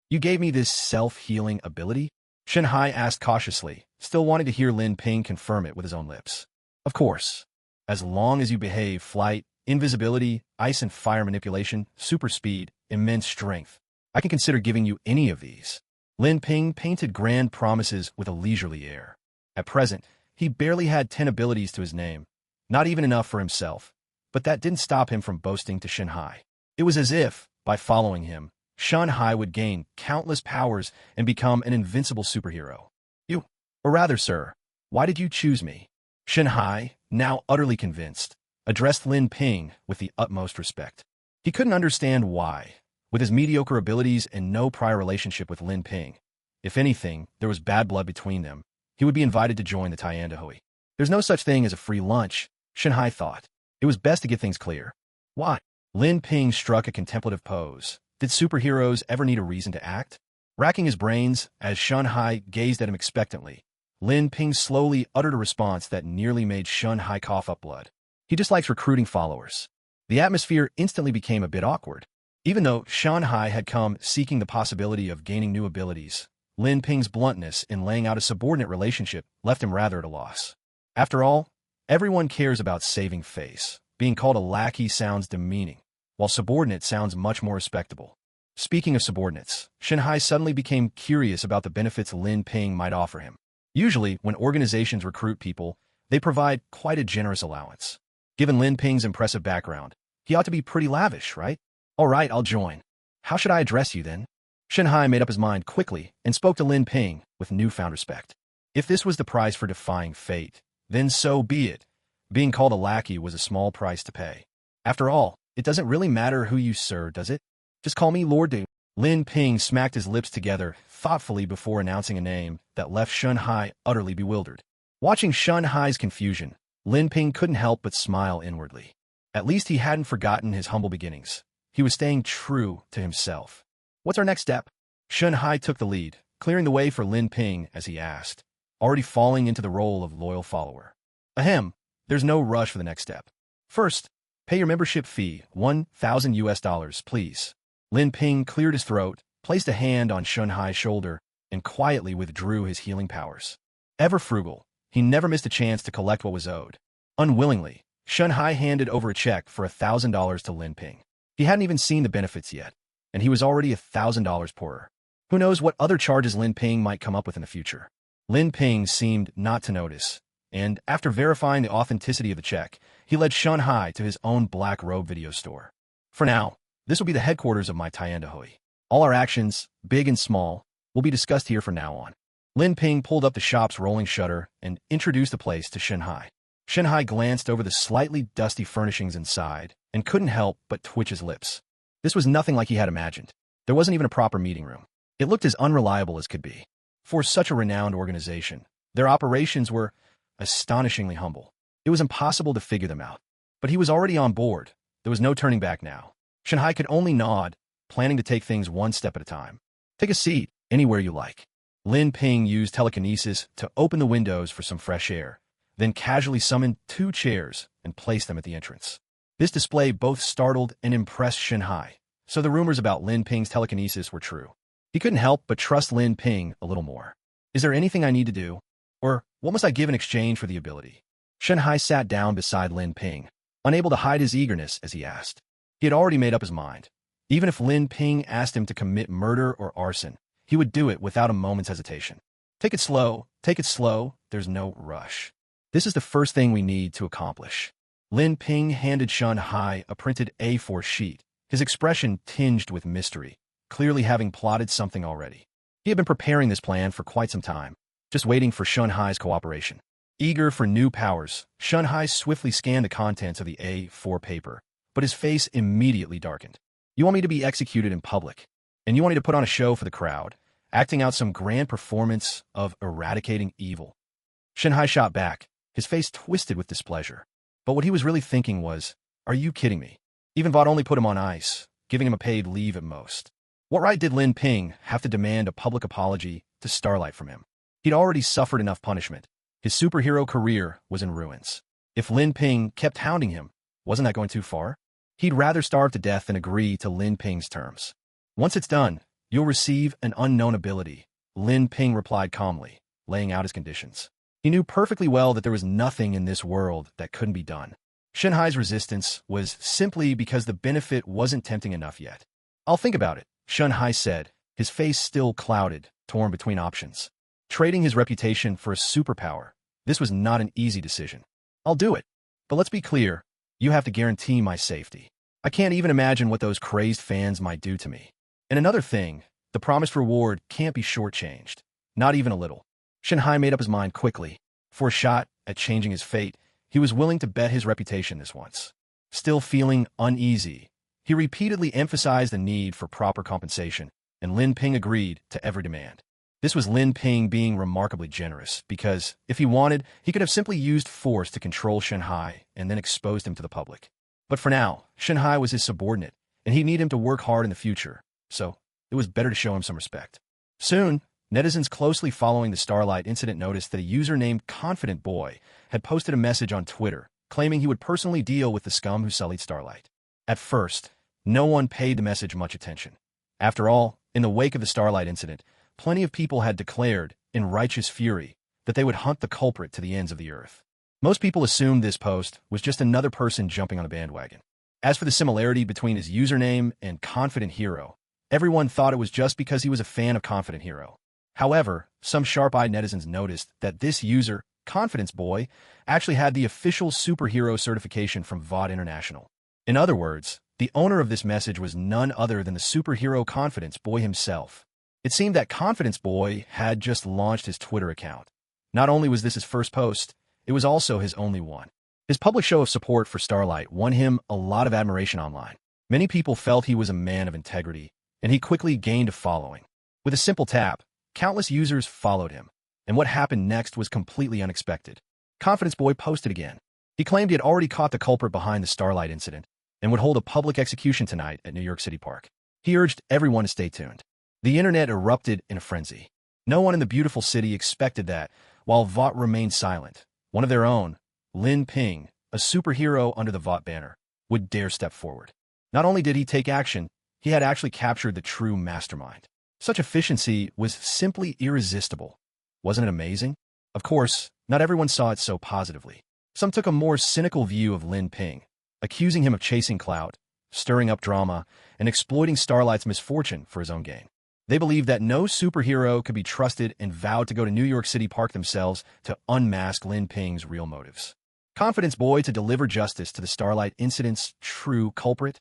You gave me this self-healing ability? Shenhai asked cautiously, still wanting to hear Lin Ping confirm it with his own lips. Of course. As long as you behave flight, invisibility, ice and fire manipulation, super speed, immense strength, I can consider giving you any of these. Lin Ping painted grand promises with a leisurely air. At present, he barely had 10 abilities to his name, not even enough for himself, but that didn't stop him from boasting to Shenhai. It was as if, by following him, Shenhai would gain countless powers and become an invincible superhero. Or rather, sir, why did you choose me? Shenhai, now utterly convinced, addressed Lin Ping with the utmost respect. He couldn't understand why, with his mediocre abilities and no prior relationship with Lin Ping. If anything, there was bad blood between them. He would be invited to join the Tiandahui. There's no such thing as a free lunch, Shenhai thought. It was best to get things clear. Why? Lin Ping struck a contemplative pose. Did superheroes ever need a reason to act? Racking his brains, as Shenhai gazed at him expectantly, Lin Ping slowly uttered a response that nearly made Shenhai cough up blood. He dislikes recruiting followers. The atmosphere instantly became a bit awkward. Even though Shenhai had come seeking the possibility of gaining new abilities, Lin Ping's bluntness in laying out a subordinate relationship left him rather at a loss. After all, everyone cares about saving face. Being called a lackey sounds demeaning, while subordinate sounds much more respectable. Speaking of subordinates, Shenhai suddenly became curious about the benefits Lin Ping might offer him. Usually, when organizations recruit people, they provide quite a generous allowance. Given Lin Ping's impressive background, he ought to be pretty lavish, right? All right, I'll join. How should I address you then? Shenhai made up his mind quickly and spoke to Lin Ping with newfound respect. If this was the price for defying fate, then so be it. Being called a lackey was a small price to pay. After all, it doesn't really matter who you serve, does it? Just call me Lord Du. Lin Ping smacked his lips together thoughtfully before announcing a name that left Shenhai utterly bewildered. Watching Shenhai's confusion, Lin Ping couldn't help but smile inwardly. At least he hadn't forgotten his humble beginnings. He was staying true to himself. What's our next step? Shenhai took the lead, clearing the way for Lin Ping as he asked, already falling into the role of loyal follower. Ahem, there's no rush for the next step. First, pay your membership fee, $1,000, please. Lin Ping cleared his throat, placed a hand on Shenhai's shoulder, and quietly withdrew his healing powers. Ever frugal, he never missed a chance to collect what was owed. Unwillingly, Shenhai handed over a check for $1,000 to Lin Ping. He hadn't even seen the benefits yet, and he was already $1,000 poorer. Who knows what other charges Lin Ping might come up with in the future? Lin Ping seemed not to notice, and after verifying the authenticity of the check, he led Shenhai to his own black robe video store. For now, this will be the headquarters of my Tiandahui. All our actions, big and small, will be discussed here from now on. Lin Ping pulled up the shop's rolling shutter and introduced the place to Shenhai. Shenhai glanced over the slightly dusty furnishings inside and couldn't help but twitch his lips. This was nothing like he had imagined. There wasn't even a proper meeting room. It looked as unreliable as could be. For such a renowned organization, their operations were astonishingly humble. It was impossible to figure them out. But he was already on board. There was no turning back now. Shenhai could only nod, planning to take things one step at a time. Take a seat, anywhere you like. Lin Ping used telekinesis to open the windows for some fresh air, then casually summoned 2 chairs and placed them at the entrance. This display both startled and impressed Shenhai, so the rumors about Lin Ping's telekinesis were true. He couldn't help but trust Lin Ping a little more. Is there anything I need to do? Or what must I give in exchange for the ability? Shenhai sat down beside Lin Ping, unable to hide his eagerness as he asked. He had already made up his mind. Even if Lin Ping asked him to commit murder or arson, he would do it without a moment's hesitation. Take it slow, there's no rush. This is the first thing we need to accomplish. Lin Ping handed Shenhai a printed A4 sheet, his expression tinged with mystery, clearly having plotted something already. He had been preparing this plan for quite some time, just waiting for Shenhai's cooperation. Eager for new powers, Shenhai swiftly scanned the contents of the A4 paper, but his face immediately darkened. You want me to be executed in public, and you want me to put on a show for the crowd, acting out some grand performance of eradicating evil. Shenhai shot back, his face twisted with displeasure. But what he was really thinking was, are you kidding me? Even Vought only put him on ice, giving him a paid leave at most. What right did Lin Ping have to demand a public apology to Starlight from him? He'd already suffered enough punishment. His superhero career was in ruins. If Lin Ping kept hounding him, wasn't that going too far? He'd rather starve to death than agree to Lin Ping's terms. Once it's done, you'll receive an unknown ability, Lin Ping replied calmly, laying out his conditions. He knew perfectly well that there was nothing in this world that couldn't be done. Shenhai's resistance was simply because the benefit wasn't tempting enough yet. I'll think about it, Shenhai said, his face still clouded, torn between options. Trading his reputation for a superpower, this was not an easy decision. I'll do it. But let's be clear, you have to guarantee my safety. I can't even imagine what those crazed fans might do to me. And another thing, the promised reward can't be shortchanged. Not even a little. Shenhai made up his mind quickly. For a shot at changing his fate, he was willing to bet his reputation this once. Still feeling uneasy, he repeatedly emphasized the need for proper compensation, and Lin Ping agreed to every demand. This was Lin Ping being remarkably generous, because, if he wanted, he could have simply used force to control Shenhai and then exposed him to the public. But for now, Shenhai was his subordinate, and he'd need him to work hard in the future, so it was better to show him some respect. Soon, netizens closely following the Starlight incident noticed that a user named Confident Boy had posted a message on Twitter, claiming he would personally deal with the scum who sullied Starlight. At first, no one paid the message much attention. After all, in the wake of the Starlight incident, plenty of people had declared, in righteous fury, that they would hunt the culprit to the ends of the earth. Most people assumed this post was just another person jumping on a bandwagon. As for the similarity between his username and Confident Hero, everyone thought it was just because he was a fan of Confident Hero. However, some sharp-eyed netizens noticed that this user, Confidence Boy, actually had the official superhero certification from Vought International. In other words, The owner of this message was none other than the superhero Confidence Boy himself. It seemed that Confidence Boy had just launched his Twitter account. Not only was this his first post, it was also his only one. His public show of support for Starlight won him a lot of admiration online. Many people felt he was a man of integrity, and he quickly gained a following. With a simple tap, countless users followed him, and what happened next was completely unexpected. Confidence Boy posted again. He claimed he had already caught the culprit behind the Starlight incident and would hold a public execution tonight at New York City Park. He urged everyone to stay tuned. The internet erupted in a frenzy. No one in the beautiful city expected that, while Vought remained silent, one of their own, Lin Ping, a superhero under the Vought banner, would dare step forward. Not only did he take action, he had actually captured the true mastermind. Such efficiency was simply irresistible. Wasn't it amazing? Of course, not everyone saw it so positively. Some took a more cynical view of Lin Ping, accusing him of chasing clout, stirring up drama, and exploiting Starlight's misfortune for his own gain. They believed that no superhero could be trusted and vowed to go to New York City Park themselves to unmask Lin Ping's real motives. Confidence Boy to deliver justice to the Starlight incident's true culprit?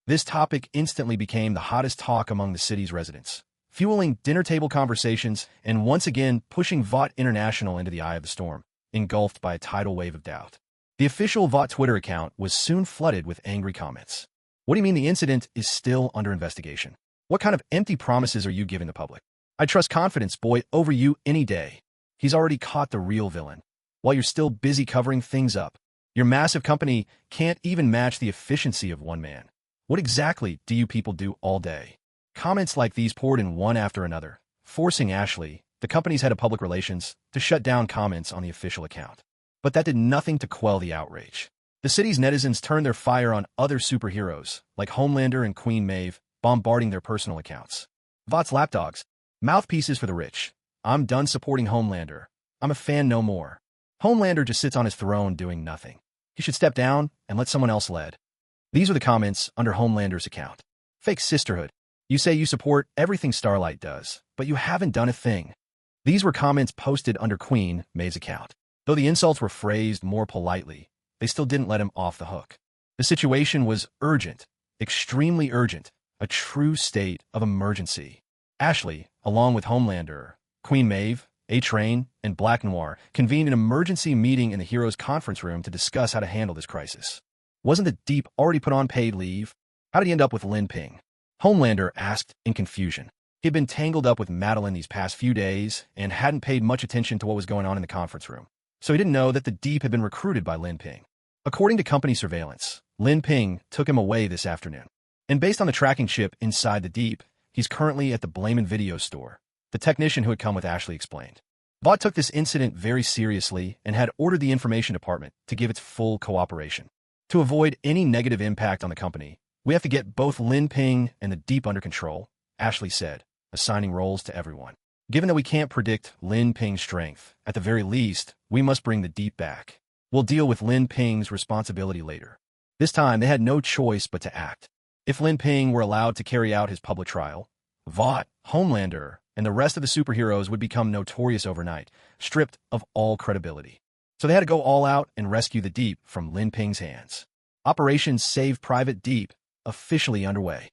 This topic instantly became the hottest talk among the city's residents, fueling dinner table conversations and once again pushing Vought International into the eye of the storm, engulfed by a tidal wave of doubt. The official Vought Twitter account was soon flooded with angry comments. What do you mean the incident is still under investigation? What kind of empty promises are you giving the public? I trust Confidence Boy over you any day. He's already caught the real villain, while you're still busy covering things up. Your massive company can't even match the efficiency of one man. What exactly do you people do all day? Comments like these poured in one after another, forcing Ashley, the company's head of public relations, to shut down comments on the official account. But that did nothing to quell the outrage. The city's netizens turned their fire on other superheroes, like Homelander and Queen Maeve, bombarding their personal accounts. Vought's lapdogs, mouthpieces for the rich. I'm done supporting Homelander. I'm a fan no more. Homelander just sits on his throne doing nothing. He should step down and let someone else lead. These are the comments under Homelander's account. Fake sisterhood. You say you support everything Starlight does, but you haven't done a thing. These were comments posted under Queen Maeve's account. Though the insults were phrased more politely, they still didn't let him off the hook. The situation was urgent, extremely urgent, a true state of emergency. Ashley, along with Homelander, Queen Maeve, A-Train, and Black Noir, convened an emergency meeting in the Heroes Conference Room to discuss how to handle this crisis. Wasn't the Deep already put on paid leave? How did he end up with Lin Ping? Homelander asked in confusion. He had been tangled up with Madeline these past few days and hadn't paid much attention to what was going on in the conference room, so he didn't know that the Deep had been recruited by Lin Ping. According to company surveillance, Lin Ping took him away this afternoon. And based on the tracking chip inside the Deep, he's currently at the Blamin' Video store, the technician who had come with Ashley explained. Vought took this incident very seriously and had ordered the information department to give its full cooperation. To avoid any negative impact on the company, we have to get both Lin Ping and the Deep under control, Ashley said, assigning roles to everyone. Given that we can't predict Lin Ping's strength, at the very least, we must bring the Deep back. We'll deal with Lin Ping's responsibility later. This time, they had no choice but to act. If Lin Ping were allowed to carry out his public trial, Vought, Homelander, and the rest of the superheroes would become notorious overnight, stripped of all credibility. So they had to go all out and rescue the Deep from Lin Ping's hands. Operation Save Private Deep officially underway.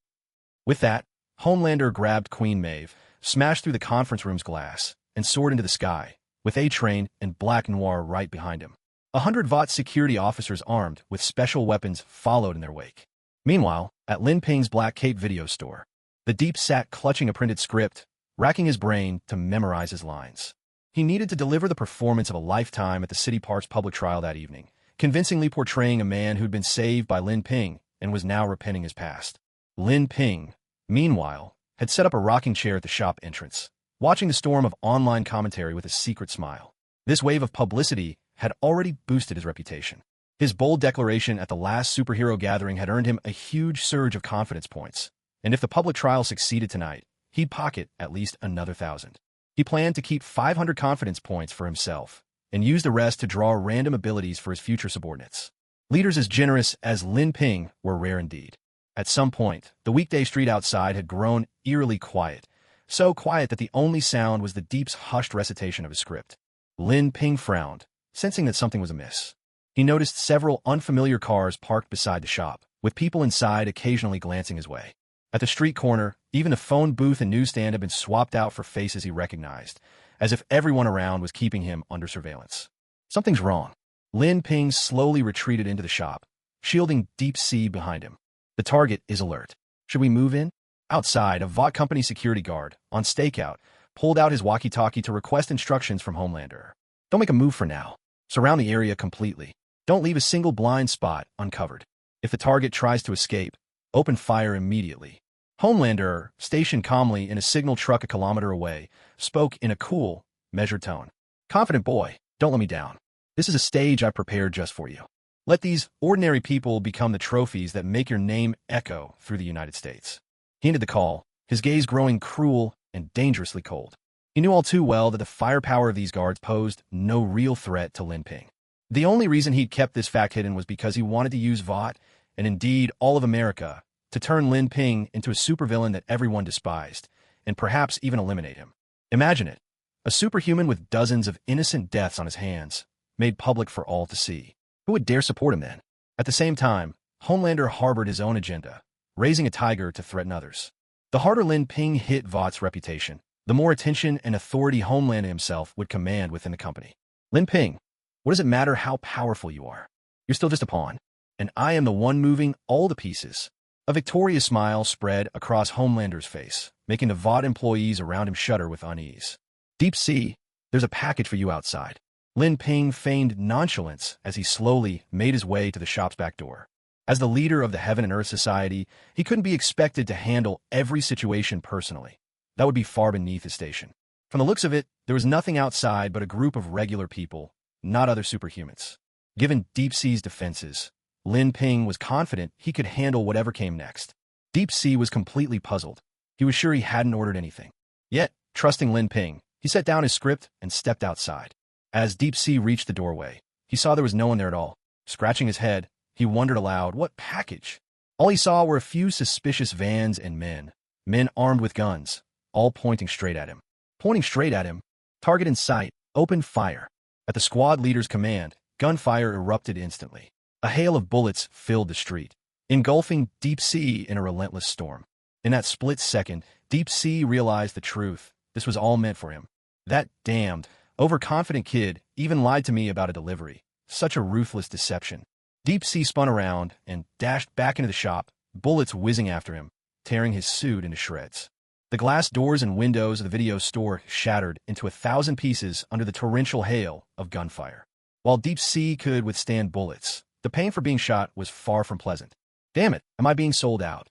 With that, Homelander grabbed Queen Maeve, smashed through the conference room's glass, and soared into the sky, with A-Train and Black Noir right behind him. 100 Vought security officers armed with special weapons followed in their wake. Meanwhile, at Lin Ping's Black Cape video store, the Deep sat clutching a printed script, racking his brain to memorize his lines. He needed to deliver the performance of a lifetime at the City Park's public trial that evening, convincingly portraying a man who'd been saved by Lin Ping and was now repenting his past. Lin Ping, meanwhile, had set up a rocking chair at the shop entrance, watching the storm of online commentary with a secret smile. This wave of publicity had already boosted his reputation. His bold declaration at the last superhero gathering had earned him a huge surge of confidence points, and if the public trial succeeded tonight, he'd pocket at least another 1,000. He planned to keep 500 confidence points for himself and use the rest to draw random abilities for his future subordinates. Leaders as generous as Lin Ping were rare indeed. At some point, the weekday street outside had grown eerily quiet, so quiet that the only sound was the Deep's hushed recitation of his script. Lin Ping frowned, sensing that something was amiss. He noticed several unfamiliar cars parked beside the shop, with people inside occasionally glancing his way. At the street corner, even the phone booth and newsstand had been swapped out for faces he recognized, as if everyone around was keeping him under surveillance. Something's wrong. Lin Ping slowly retreated into the shop, shielding Deep Sea behind him. The target is alert. Should we move in? Outside, a Vought company security guard, on stakeout, pulled out his walkie-talkie to request instructions from Homelander. Don't make a move for now. Surround the area completely. Don't leave a single blind spot uncovered. If the target tries to escape, open fire immediately. Homelander, stationed calmly in a signal truck a kilometer away, spoke in a cool, measured tone. Confident boy, don't let me down. This is a stage I've prepared just for you. Let these ordinary people become the trophies that make your name echo through the United States. He ended the call, his gaze growing cruel and dangerously cold. He knew all too well that the firepower of these guards posed no real threat to Lin Ping. The only reason he'd kept this fact hidden was because he wanted to use Vought, and indeed all of America, to turn Lin Ping into a supervillain that everyone despised, and perhaps even eliminate him. Imagine it. A superhuman with dozens of innocent deaths on his hands, made public for all to see. Who would dare support him then? At the same time, Homelander harbored his own agenda, raising a tiger to threaten others. The harder Lin Ping hit Vaught's reputation, the more attention and authority Homelander himself would command within the company. Lin Ping, what does it matter how powerful you are? You're still just a pawn, and I am the one moving all the pieces. A victorious smile spread across Homelander's face, making the Vought employees around him shudder with unease. Deep Sea, there's a package for you outside. Lin Ping feigned nonchalance as he slowly made his way to the shop's back door. As the leader of the Heaven and Earth Society, he couldn't be expected to handle every situation personally. That would be far beneath his station. From the looks of it, there was nothing outside but a group of regular people, not other superhumans. Given Deep Sea's defenses, Lin Ping was confident he could handle whatever came next. Deep Sea was completely puzzled. He was sure he hadn't ordered anything. Yet, trusting Lin Ping, he set down his script and stepped outside. As Deep Sea reached the doorway, he saw there was no one there at all. Scratching his head, he wondered aloud, what package? All he saw were a few suspicious vans and men armed with guns, all pointing straight at him. Pointing straight at him, target in sight, open fire. At the squad leader's command, gunfire erupted instantly. A hail of bullets filled the street, engulfing Deep Sea in a relentless storm. In that split second, Deep Sea realized the truth. This was all meant for him. That damned, overconfident kid even lied to me about a delivery. Such a ruthless deception. Deep Sea spun around and dashed back into the shop, bullets whizzing after him, tearing his suit into shreds. The glass doors and windows of the video store shattered into 1,000 pieces under the torrential hail of gunfire. While Deep Sea could withstand bullets, the pain for being shot was far from pleasant. Damn it, am I being sold out?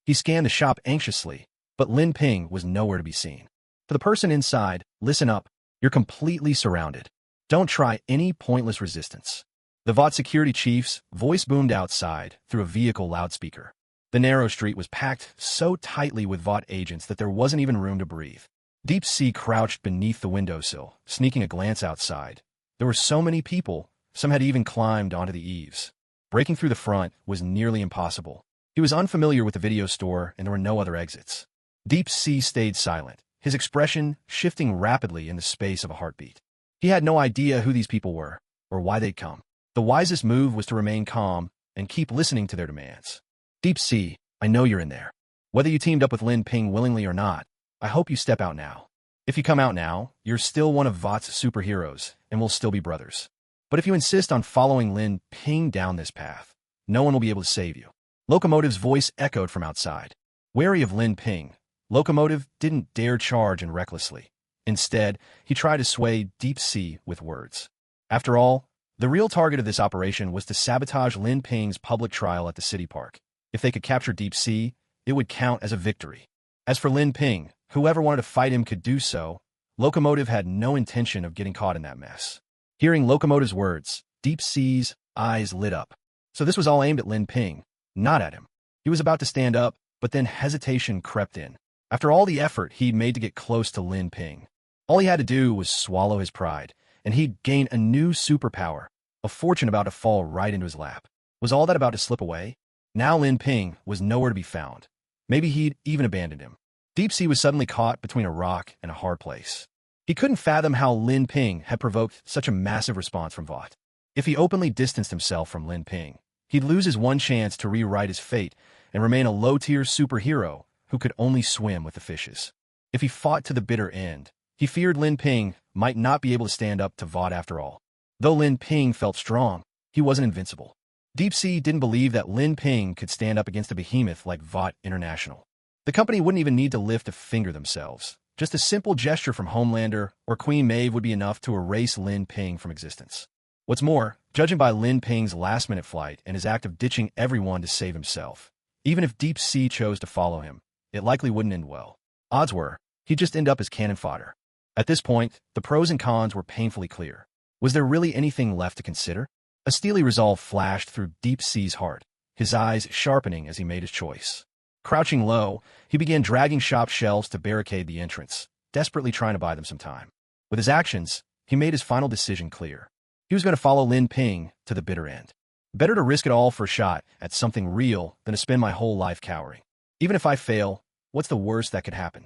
He scanned the shop anxiously, but Lin Ping was nowhere to be seen. To the person inside, listen up. You're completely surrounded. Don't try any pointless resistance. The Vought security chief's voice boomed outside through a vehicle loudspeaker. The narrow street was packed so tightly with Vought agents that there wasn't even room to breathe. Deep Sea crouched beneath the windowsill, sneaking a glance outside. There were so many people, some had even climbed onto the eaves. Breaking through the front was nearly impossible. He was unfamiliar with the video store, and there were no other exits. Deep Sea stayed silent, his expression shifting rapidly in the space of a heartbeat. He had no idea who these people were, or why they'd come. The wisest move was to remain calm and keep listening to their demands. Deep Sea, I know you're in there. Whether you teamed up with Lin Ping willingly or not, I hope you step out now. If you come out now, you're still one of Vaught's superheroes, and we'll still be brothers. But if you insist on following Lin Ping down this path, no one will be able to save you. Locomotive's voice echoed from outside. Wary of Lin Ping, Locomotive didn't dare charge in recklessly. Instead, he tried to sway Deep Sea with words. After all, the real target of this operation was to sabotage Lin Ping's public trial at the city park. If they could capture Deep Sea, it would count as a victory. As for Lin Ping, whoever wanted to fight him could do so. Locomotive had no intention of getting caught in that mess. Hearing Locomotive's words, Deep Sea's eyes lit up. So this was all aimed at Lin Ping, not at him. He was about to stand up, but then hesitation crept in. After all the effort he'd made to get close to Lin Ping, all he had to do was swallow his pride, and he'd gain a new superpower, a fortune about to fall right into his lap. Was all that about to slip away? Now Lin Ping was nowhere to be found. Maybe he'd even abandoned him. Deep Sea was suddenly caught between a rock and a hard place. He couldn't fathom how Lin Ping had provoked such a massive response from Vought. If he openly distanced himself from Lin Ping, He'd lose his one chance to rewrite his fate and remain a low-tier superhero who could only swim with the fishes. If he fought to the bitter end, he feared Lin Ping might not be able to stand up to Vought after all. Though Lin Ping felt strong, he wasn't invincible. Deep Sea didn't believe that Lin Ping could stand up against a behemoth like Vought International. The company wouldn't even need to lift a finger themselves. Just a simple gesture from Homelander or Queen Maeve would be enough to erase Lin Ping from existence. What's more, judging by Lin Ping's last-minute flight and his act of ditching everyone to save himself, even if Deep Sea chose to follow him, it likely wouldn't end well. Odds were, he'd just end up as cannon fodder. At this point, the pros and cons were painfully clear. Was there really anything left to consider? A steely resolve flashed through Deep Sea's heart, his eyes sharpening as he made his choice. Crouching low, he began dragging shop shelves to barricade the entrance, desperately trying to buy them some time. With his actions, he made his final decision clear. He was going to follow Lin Ping to the bitter end. Better to risk it all for a shot at something real than to spend my whole life cowering. Even if I fail, what's the worst that could happen?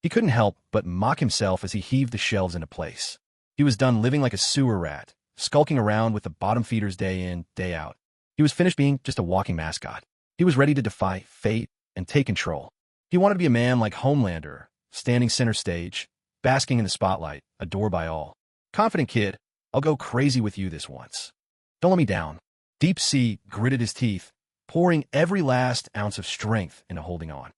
He couldn't help but mock himself as he heaved the shelves into place. He was done living like a sewer rat, skulking around with the bottom feeders day in, day out. He was finished being just a walking mascot. He was ready to defy fate and take control. He wanted to be a man like Homelander, standing center stage, basking in the spotlight, adored by all. Confident kid, I'll go crazy with you this once. Don't let me down. Deep Sea gritted his teeth, pouring every last ounce of strength into holding on.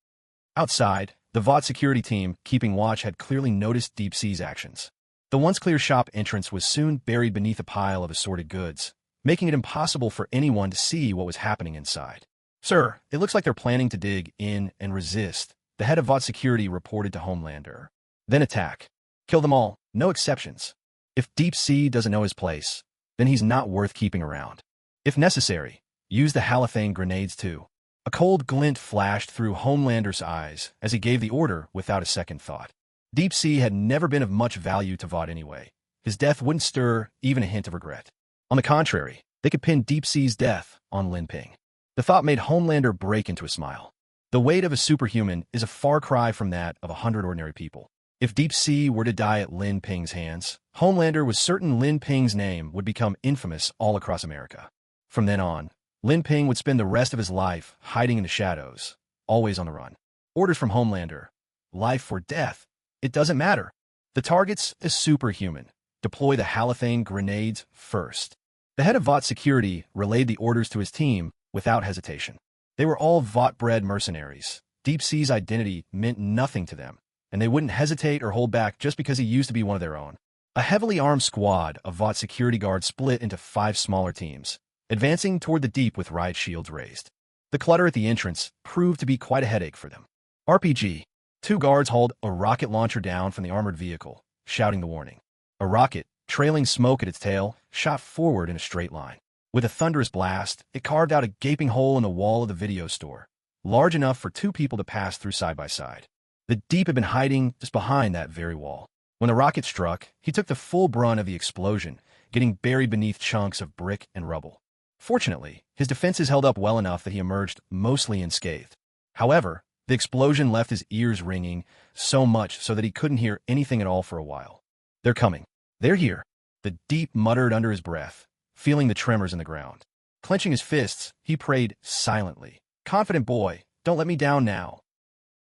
Outside, the Vought security team keeping watch had clearly noticed Deep Sea's actions. The once-clear shop entrance was soon buried beneath a pile of assorted goods, making it impossible for anyone to see what was happening inside. Sir, it looks like they're planning to dig in and resist, the head of Vought security reported to Homelander. Then attack. Kill them all, no exceptions. If Deep Sea doesn't know his place, then he's not worth keeping around. If necessary, use the halothane grenades too. A cold glint flashed through Homelander's eyes as he gave the order without a second thought. Deep Sea had never been of much value to Vought anyway. His death wouldn't stir even a hint of regret. On the contrary, they could pin Deep Sea's death on Lin Ping. The thought made Homelander break into a smile. The weight of a superhuman is a far cry from that of 100 ordinary people. If Deep Sea were to die at Lin Ping's hands, Homelander was certain Lin Ping's name would become infamous all across America. From then on, Lin Ping would spend the rest of his life hiding in the shadows, always on the run. Orders from Homelander. Life or death. It doesn't matter. The target's a superhuman. Deploy the halothane grenades first. The head of Vought security relayed the orders to his team without hesitation. They were all Vought-bred mercenaries. Deep Sea's identity meant nothing to them, and they wouldn't hesitate or hold back just because he used to be one of their own. A heavily armed squad of Vought security guards split into 5 smaller teams, advancing toward the deep with riot shields raised. The clutter at the entrance proved to be quite a headache for them. RPG. 2 guards hauled a rocket launcher down from the armored vehicle, shouting the warning. A rocket, trailing smoke at its tail, shot forward in a straight line. With a thunderous blast, it carved out a gaping hole in the wall of the video store, large enough for 2 people to pass through side by side. The Deep had been hiding just behind that very wall. When the rocket struck, he took the full brunt of the explosion, getting buried beneath chunks of brick and rubble. Fortunately, his defenses held up well enough that he emerged mostly unscathed. However, the explosion left his ears ringing so much so that he couldn't hear anything at all for a while. They're coming. They're here. The Deep muttered under his breath, feeling the tremors in the ground. Clenching his fists, he prayed silently. Confident boy, don't let me down now.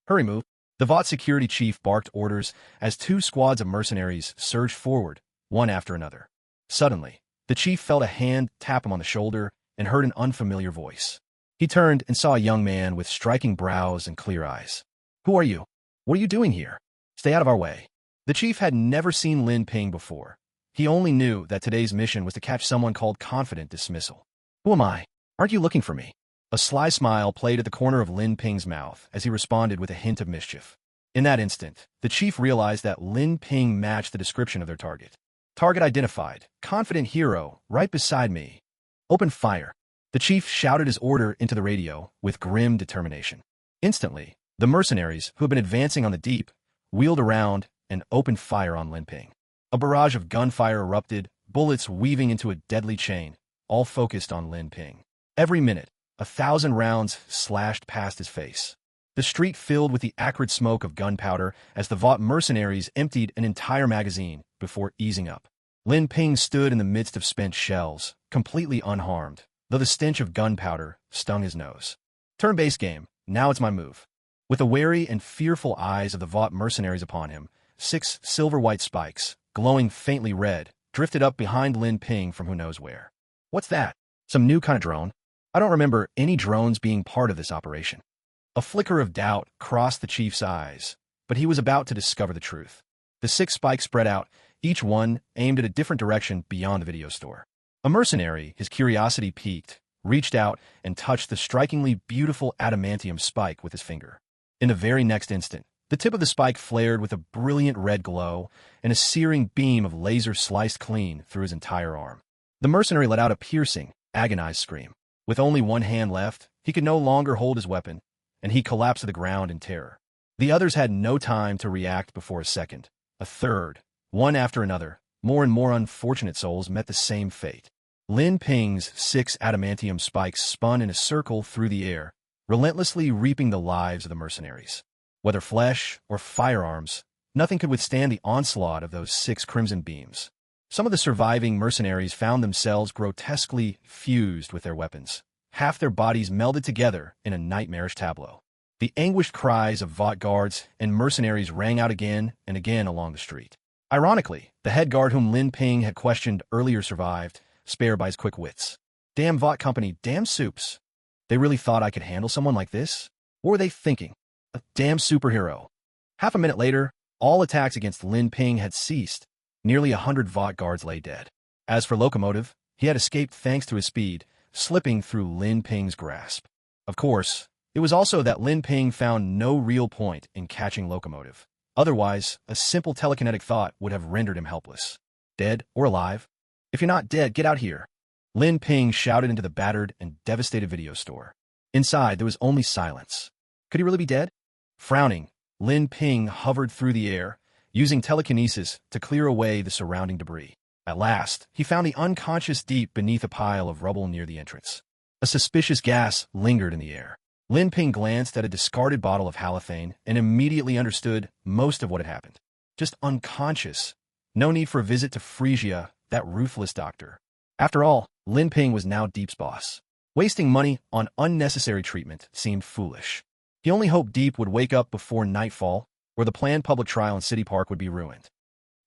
Hurry, move. The Vought security chief barked orders as 2 squads of mercenaries surged forward, one after another. Suddenly, the chief felt a hand tap him on the shoulder and heard an unfamiliar voice. He turned and saw a young man with striking brows and clear eyes. Who are you? What are you doing here? Stay out of our way. The chief had never seen Lin Ping before. He only knew that today's mission was to catch someone called Confident Dismissal. Who am I? Aren't you looking for me? A sly smile played at the corner of Lin Ping's mouth as he responded with a hint of mischief. In that instant, the chief realized that Lin Ping matched the description of their target. Target identified. Confident hero, right beside me. Open fire. The chief shouted his order into the radio with grim determination. Instantly, the mercenaries, who had been advancing on the Deep, wheeled around and opened fire on Lin Ping. A barrage of gunfire erupted, bullets weaving into a deadly chain, all focused on Lin Ping. Every minute, 1,000 rounds slashed past his face. The street filled with the acrid smoke of gunpowder as the Vought mercenaries emptied an entire magazine before easing up. Lin Ping stood in the midst of spent shells, completely unharmed, though the stench of gunpowder stung his nose. Turn-based game, now it's my move. With the wary and fearful eyes of the Vought mercenaries upon him, 6 silver-white spikes, glowing faintly red, drifted up behind Lin Ping from who knows where. What's that? Some new kind of drone? I don't remember any drones being part of this operation. A flicker of doubt crossed the chief's eyes, but he was about to discover the truth. The 6 spikes spread out, each one aimed at a different direction beyond the video store. A mercenary, his curiosity piqued, reached out and touched the strikingly beautiful adamantium spike with his finger. In the very next instant, the tip of the spike flared with a brilliant red glow, and a searing beam of laser sliced clean through his entire arm. The mercenary let out a piercing, agonized scream. With only one hand left, he could no longer hold his weapon, and he collapsed to the ground in terror. The others had no time to react before a second. A third, one after another, more and more unfortunate souls met the same fate. Lin Ping's 6 adamantium spikes spun in a circle through the air, relentlessly reaping the lives of the mercenaries. Whether flesh or firearms, nothing could withstand the onslaught of those 6 crimson beams. Some of the surviving mercenaries found themselves grotesquely fused with their weapons. Half their bodies melded together in a nightmarish tableau. The anguished cries of Vought guards and mercenaries rang out again and again along the street. Ironically, the head guard whom Lin Ping had questioned earlier survived, spared by his quick wits. Damn Vought company, damn soups. They really thought I could handle someone like this? What were they thinking? A damn superhero. Half a minute later, all attacks against Lin Ping had ceased. Nearly 100 Vought guards lay dead. As for Locomotive, he had escaped thanks to his speed, slipping through Lin Ping's grasp. Of course, it was also that Lin Ping found no real point in catching Locomotive. Otherwise, a simple telekinetic thought would have rendered him helpless. Dead or alive? If you're not dead, get out here. Lin Ping shouted into the battered and devastated video store. Inside, there was only silence. Could he really be dead? Frowning, Lin Ping hovered through the air, using telekinesis to clear away the surrounding debris. At last, he found the unconscious Deep beneath a pile of rubble near the entrance. A suspicious gas lingered in the air. Lin Ping glanced at a discarded bottle of halothane and immediately understood most of what had happened. Just unconscious. No need for a visit to Phrygia, that ruthless doctor. After all, Lin Ping was now Deep's boss. Wasting money on unnecessary treatment seemed foolish. He only hoped Deep would wake up before nightfall, where the planned public trial in City Park would be ruined.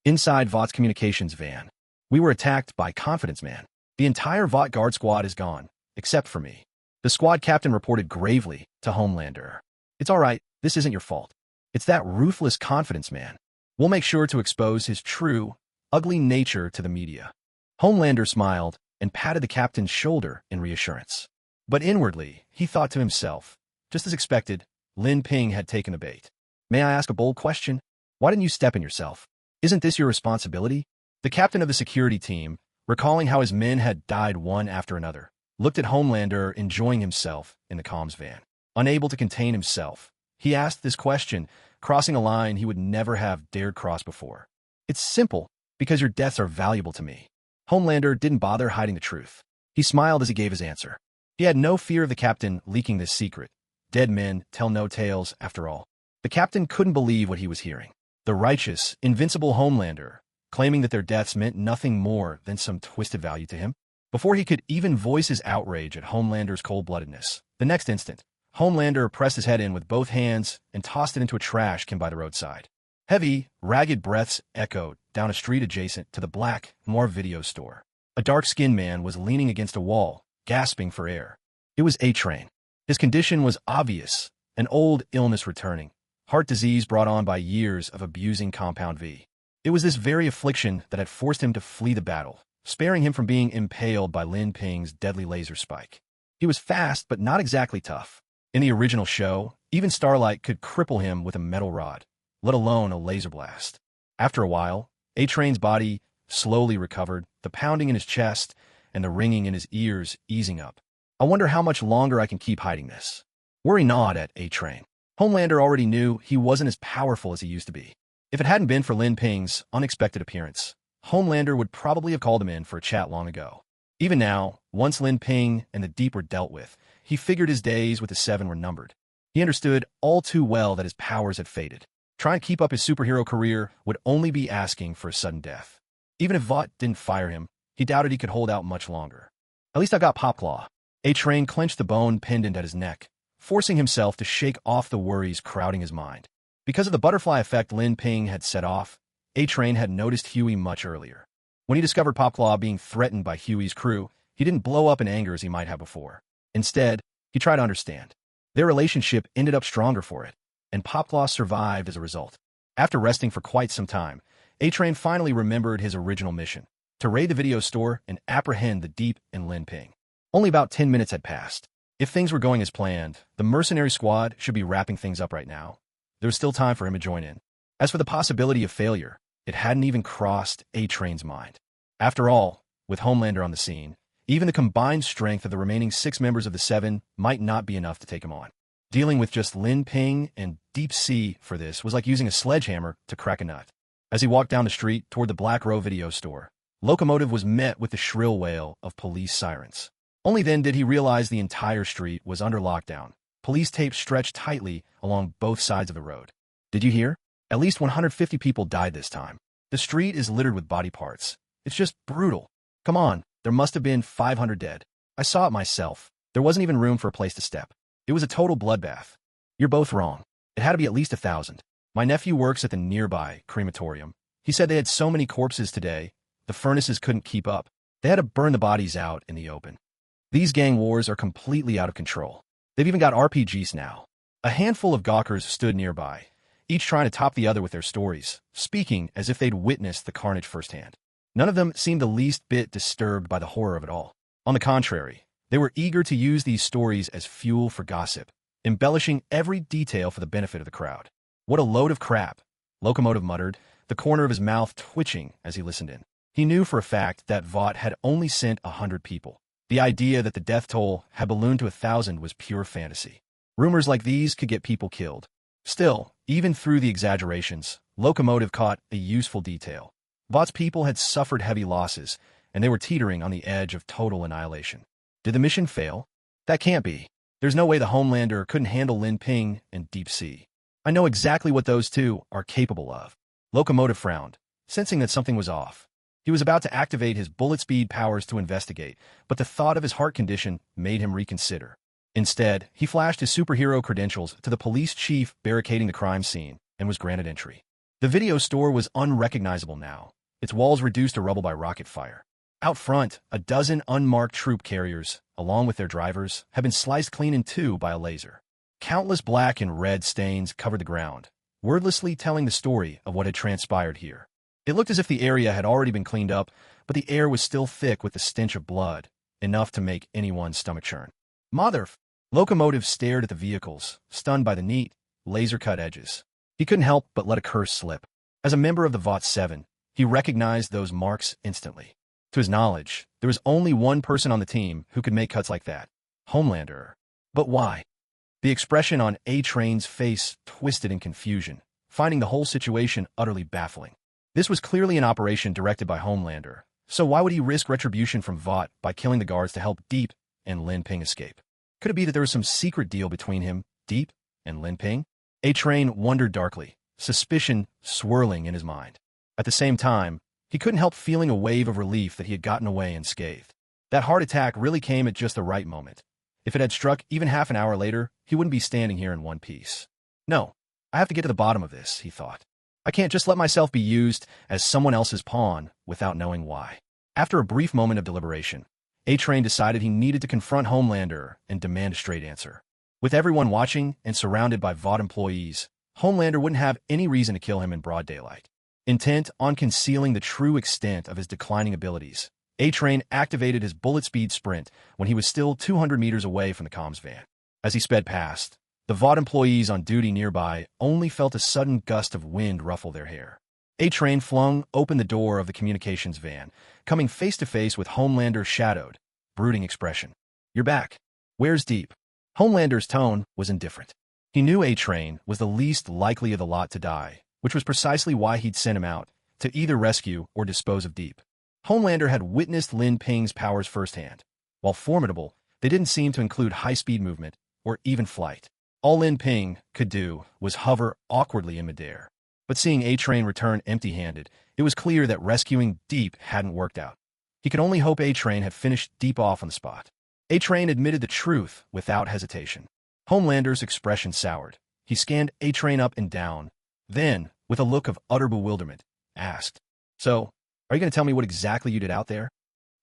Inside Vought's communications van, we were attacked by Confidence Man. The entire Vought guard squad is gone, except for me. The squad captain reported gravely to Homelander. It's all right, this isn't your fault. It's that ruthless Confidence Man. We'll make sure to expose his true, ugly nature to the media. Homelander smiled and patted the captain's shoulder in reassurance. But inwardly, he thought to himself, just as expected, Lin Ping had taken the bait. May I ask a bold question? Why didn't you step in yourself? Isn't this your responsibility? The captain of the security team, recalling how his men had died one after another, looked at Homelander enjoying himself in the comms van. Unable to contain himself, he asked this question, crossing a line he would never have dared cross before. It's simple, because your deaths are valuable to me. Homelander didn't bother hiding the truth. He smiled as he gave his answer. He had no fear of the captain leaking this secret. Dead men tell no tales, after all. The captain couldn't believe what he was hearing. The righteous, invincible Homelander, claiming that their deaths meant nothing more than some twisted value to him. Before he could even voice his outrage at Homelander's cold-bloodedness, the next instant, Homelander pressed his head in with both hands and tossed it into a trash can by the roadside. Heavy, ragged breaths echoed down a street adjacent to the Black Noir video store. A dark-skinned man was leaning against a wall, gasping for air. It was A-Train. His condition was obvious, an old illness returning, heart disease brought on by years of abusing Compound V. It was this very affliction that had forced him to flee the battle, sparing him from being impaled by Lin Ping's deadly laser spike. He was fast, but not exactly tough. In the original show, even Starlight could cripple him with a metal rod, let alone a laser blast. After a while, A-Train's body slowly recovered, the pounding in his chest and the ringing in his ears easing up. I wonder how much longer I can keep hiding this. Worry not at A-Train. Homelander already knew he wasn't as powerful as he used to be. If it hadn't been for Lin Ping's unexpected appearance, Homelander would probably have called him in for a chat long ago. Even now, once Lin Ping and the Deep were dealt with, he figured his days with the Seven were numbered. He understood all too well that his powers had faded. Trying to keep up his superhero career would only be asking for a sudden death. Even if Vought didn't fire him, he doubted he could hold out much longer. At least I got Popclaw. A-Train clenched the bone pendant at his neck, forcing himself to shake off the worries crowding his mind. Because of the butterfly effect Lin Ping had set off, A-Train had noticed Huey much earlier. When he discovered Popclaw being threatened by Huey's crew, he didn't blow up in anger as he might have before. Instead, he tried to understand. Their relationship ended up stronger for it, and Popclaw survived as a result. After resting for quite some time, A-Train finally remembered his original mission, to raid the video store and apprehend the Deep and Lin Ping. Only about 10 minutes had passed. If things were going as planned, the mercenary squad should be wrapping things up right now. There was still time for him to join in. As for the possibility of failure, it hadn't even crossed A-Train's mind. After all, with Homelander on the scene, even the combined strength of the remaining 6 members of the 7 might not be enough to take him on. Dealing with just Lin Ping and Deep Sea for this was like using a sledgehammer to crack a nut. As he walked down the street toward the Black Row video store, Locomotive was met with the shrill wail of police sirens. Only then did he realize the entire street was under lockdown, police tape stretched tightly along both sides of the road. Did you hear? At least 150 people died this time. The street is littered with body parts. It's just brutal. Come on, there must have been 500 dead. I saw it myself. There wasn't even room for a place to step. It was a total bloodbath. You're both wrong. It had to be at least 1,000. My nephew works at the nearby crematorium. He said they had so many corpses today, the furnaces couldn't keep up. They had to burn the bodies out in the open. These gang wars are completely out of control. They've even got RPGs now. A handful of gawkers stood nearby, each trying to top the other with their stories, speaking as if they'd witnessed the carnage firsthand. None of them seemed the least bit disturbed by the horror of it all. On the contrary, they were eager to use these stories as fuel for gossip, embellishing every detail for the benefit of the crowd. What a load of crap, Locomotive muttered, the corner of his mouth twitching as he listened in. He knew for a fact that Vought had only sent 100 people. The idea that the death toll had ballooned to 1,000 was pure fantasy. Rumors like these could get people killed. Still, even through the exaggerations, Locomotive caught a useful detail. Vought's people had suffered heavy losses, and they were teetering on the edge of total annihilation. Did the mission fail? That can't be. There's no way the Homelander couldn't handle Lin Ping and Deep Sea. I know exactly what those two are capable of. Locomotive frowned, sensing that something was off. He was about to activate his bullet speed powers to investigate, but the thought of his heart condition made him reconsider. Instead, he flashed his superhero credentials to the police chief barricading the crime scene and was granted entry. The video store was unrecognizable now, its walls reduced to rubble by rocket fire. Out front, a dozen unmarked troop carriers, along with their drivers, had been sliced clean in two by a laser. Countless black and red stains covered the ground, wordlessly telling the story of what had transpired here. It looked as if the area had already been cleaned up, but the air was still thick with the stench of blood, enough to make anyone's stomach churn. Locomotive stared at the vehicles, stunned by the neat, laser-cut edges. He couldn't help but let a curse slip. As a member of the Vought 7, he recognized those marks instantly. To his knowledge, there was only one person on the team who could make cuts like that. Homelander. But why? The expression on A-Train's face twisted in confusion, finding the whole situation utterly baffling. This was clearly an operation directed by Homelander, so why would he risk retribution from Vought by killing the guards to help Deep and Lin Ping escape? Could it be that there was some secret deal between him, Deep, and Lin Ping? A-Train wondered darkly, suspicion swirling in his mind. At the same time, he couldn't help feeling a wave of relief that he had gotten away unscathed. That heart attack really came at just the right moment. If it had struck even half an hour later, he wouldn't be standing here in one piece. No, I have to get to the bottom of this, he thought. I can't just let myself be used as someone else's pawn without knowing why. After a brief moment of deliberation, A-Train decided he needed to confront Homelander and demand a straight answer. With everyone watching and surrounded by Vought employees, Homelander wouldn't have any reason to kill him in broad daylight. Intent on concealing the true extent of his declining abilities, A-Train activated his bullet speed sprint when he was still 200 meters away from the comms van. As he sped past, the Vought employees on duty nearby only felt a sudden gust of wind ruffle their hair. A-Train flung open the door of the communications van, coming face to face with Homelander's shadowed, brooding expression. You're back. Where's Deep? Homelander's tone was indifferent. He knew A-Train was the least likely of the lot to die, which was precisely why he'd sent him out, to either rescue or dispose of Deep. Homelander had witnessed Lin Ping's powers firsthand. While formidable, they didn't seem to include high-speed movement or even flight. All Lin Ping could do was hover awkwardly in midair. But seeing A-Train return empty-handed, it was clear that rescuing Deep hadn't worked out. He could only hope A-Train had finished deep off on the spot. A-Train admitted the truth without hesitation. Homelander's expression soured. He scanned A-Train up and down, then, with a look of utter bewilderment, asked, "So, are you going to tell me what exactly you did out there?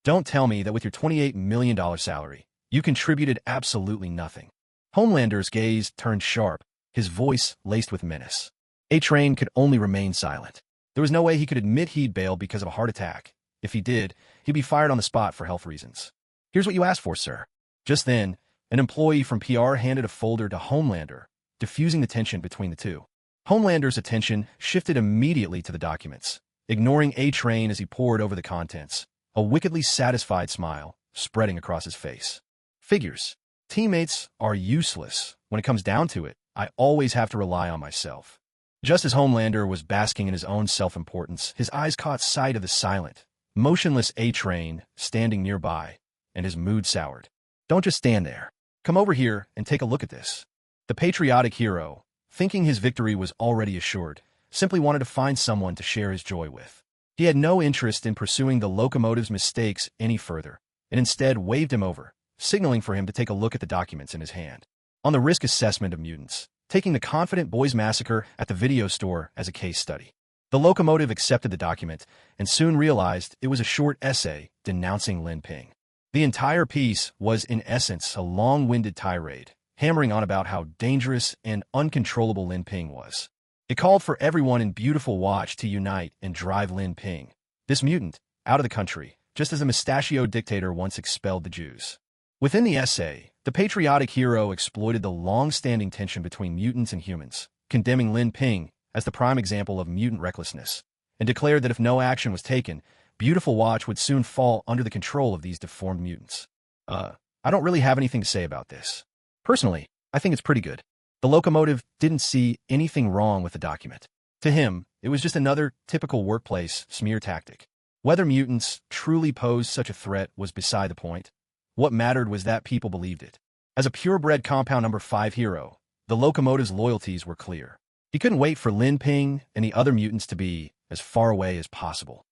Don't tell me that with your $28 million salary, you contributed absolutely nothing." Homelander's gaze turned sharp, his voice laced with menace. A-Train could only remain silent. There was no way he could admit he'd bailed because of a heart attack. If he did, he'd be fired on the spot for health reasons. "Here's what you asked for, sir." Just then, an employee from PR handed a folder to Homelander, diffusing the tension between the two. Homelander's attention shifted immediately to the documents, ignoring A-Train as he pored over the contents, a wickedly satisfied smile spreading across his face. "Figures. Teammates are useless. When it comes down to it, I always have to rely on myself." Just as Homelander was basking in his own self-importance, his eyes caught sight of the silent, motionless A-Train standing nearby, and his mood soured. "Don't just stand there. Come over here and take a look at this." The patriotic hero, thinking his victory was already assured, simply wanted to find someone to share his joy with. He had no interest in pursuing the locomotive's mistakes any further, and instead waved him over, signaling for him to take a look at the documents in his hand. On the risk assessment of mutants, taking the Confident Boys massacre at the video store as a case study. The locomotive accepted the document and soon realized it was a short essay denouncing Lin Ping. The entire piece was in essence a long-winded tirade, hammering on about how dangerous and uncontrollable Lin Ping was. It called for everyone in Beautiful Watch to unite and drive Lin Ping, this mutant, out of the country, just as a mustachioed dictator once expelled the Jews. Within the essay, the patriotic hero exploited the long-standing tension between mutants and humans, condemning Lin Ping as the prime example of mutant recklessness, and declared that if no action was taken, Beautiful Watch would soon fall under the control of these deformed mutants. I don't really have anything to say about this. Personally, I think it's pretty good. The locomotive didn't see anything wrong with the document. To him, it was just another typical workplace smear tactic. Whether mutants truly posed such a threat was beside the point. What mattered was that people believed it. As a purebred Compound Number 5 hero, the locomotive's loyalties were clear. He couldn't wait for Lin Ping and the other mutants to be as far away as possible.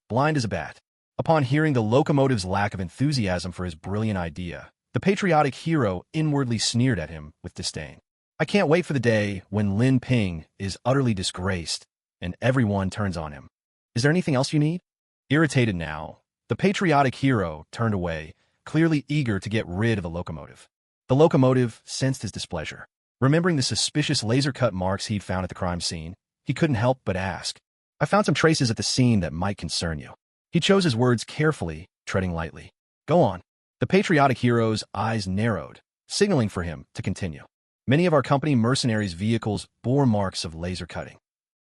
Blind as a bat. Upon hearing the locomotive's lack of enthusiasm for his brilliant idea, the patriotic hero inwardly sneered at him with disdain. "I can't wait for the day when Lin Ping is utterly disgraced and everyone turns on him. Is there anything else you need?" Irritated now, the patriotic hero turned away, clearly eager to get rid of the locomotive. The locomotive sensed his displeasure. Remembering the suspicious laser-cut marks he'd found at the crime scene, he couldn't help but ask, "I found some traces at the scene that might concern you." He chose his words carefully, treading lightly. "Go on." The patriotic hero's eyes narrowed, signaling for him to continue. "Many of our company mercenaries' vehicles bore marks of laser cutting.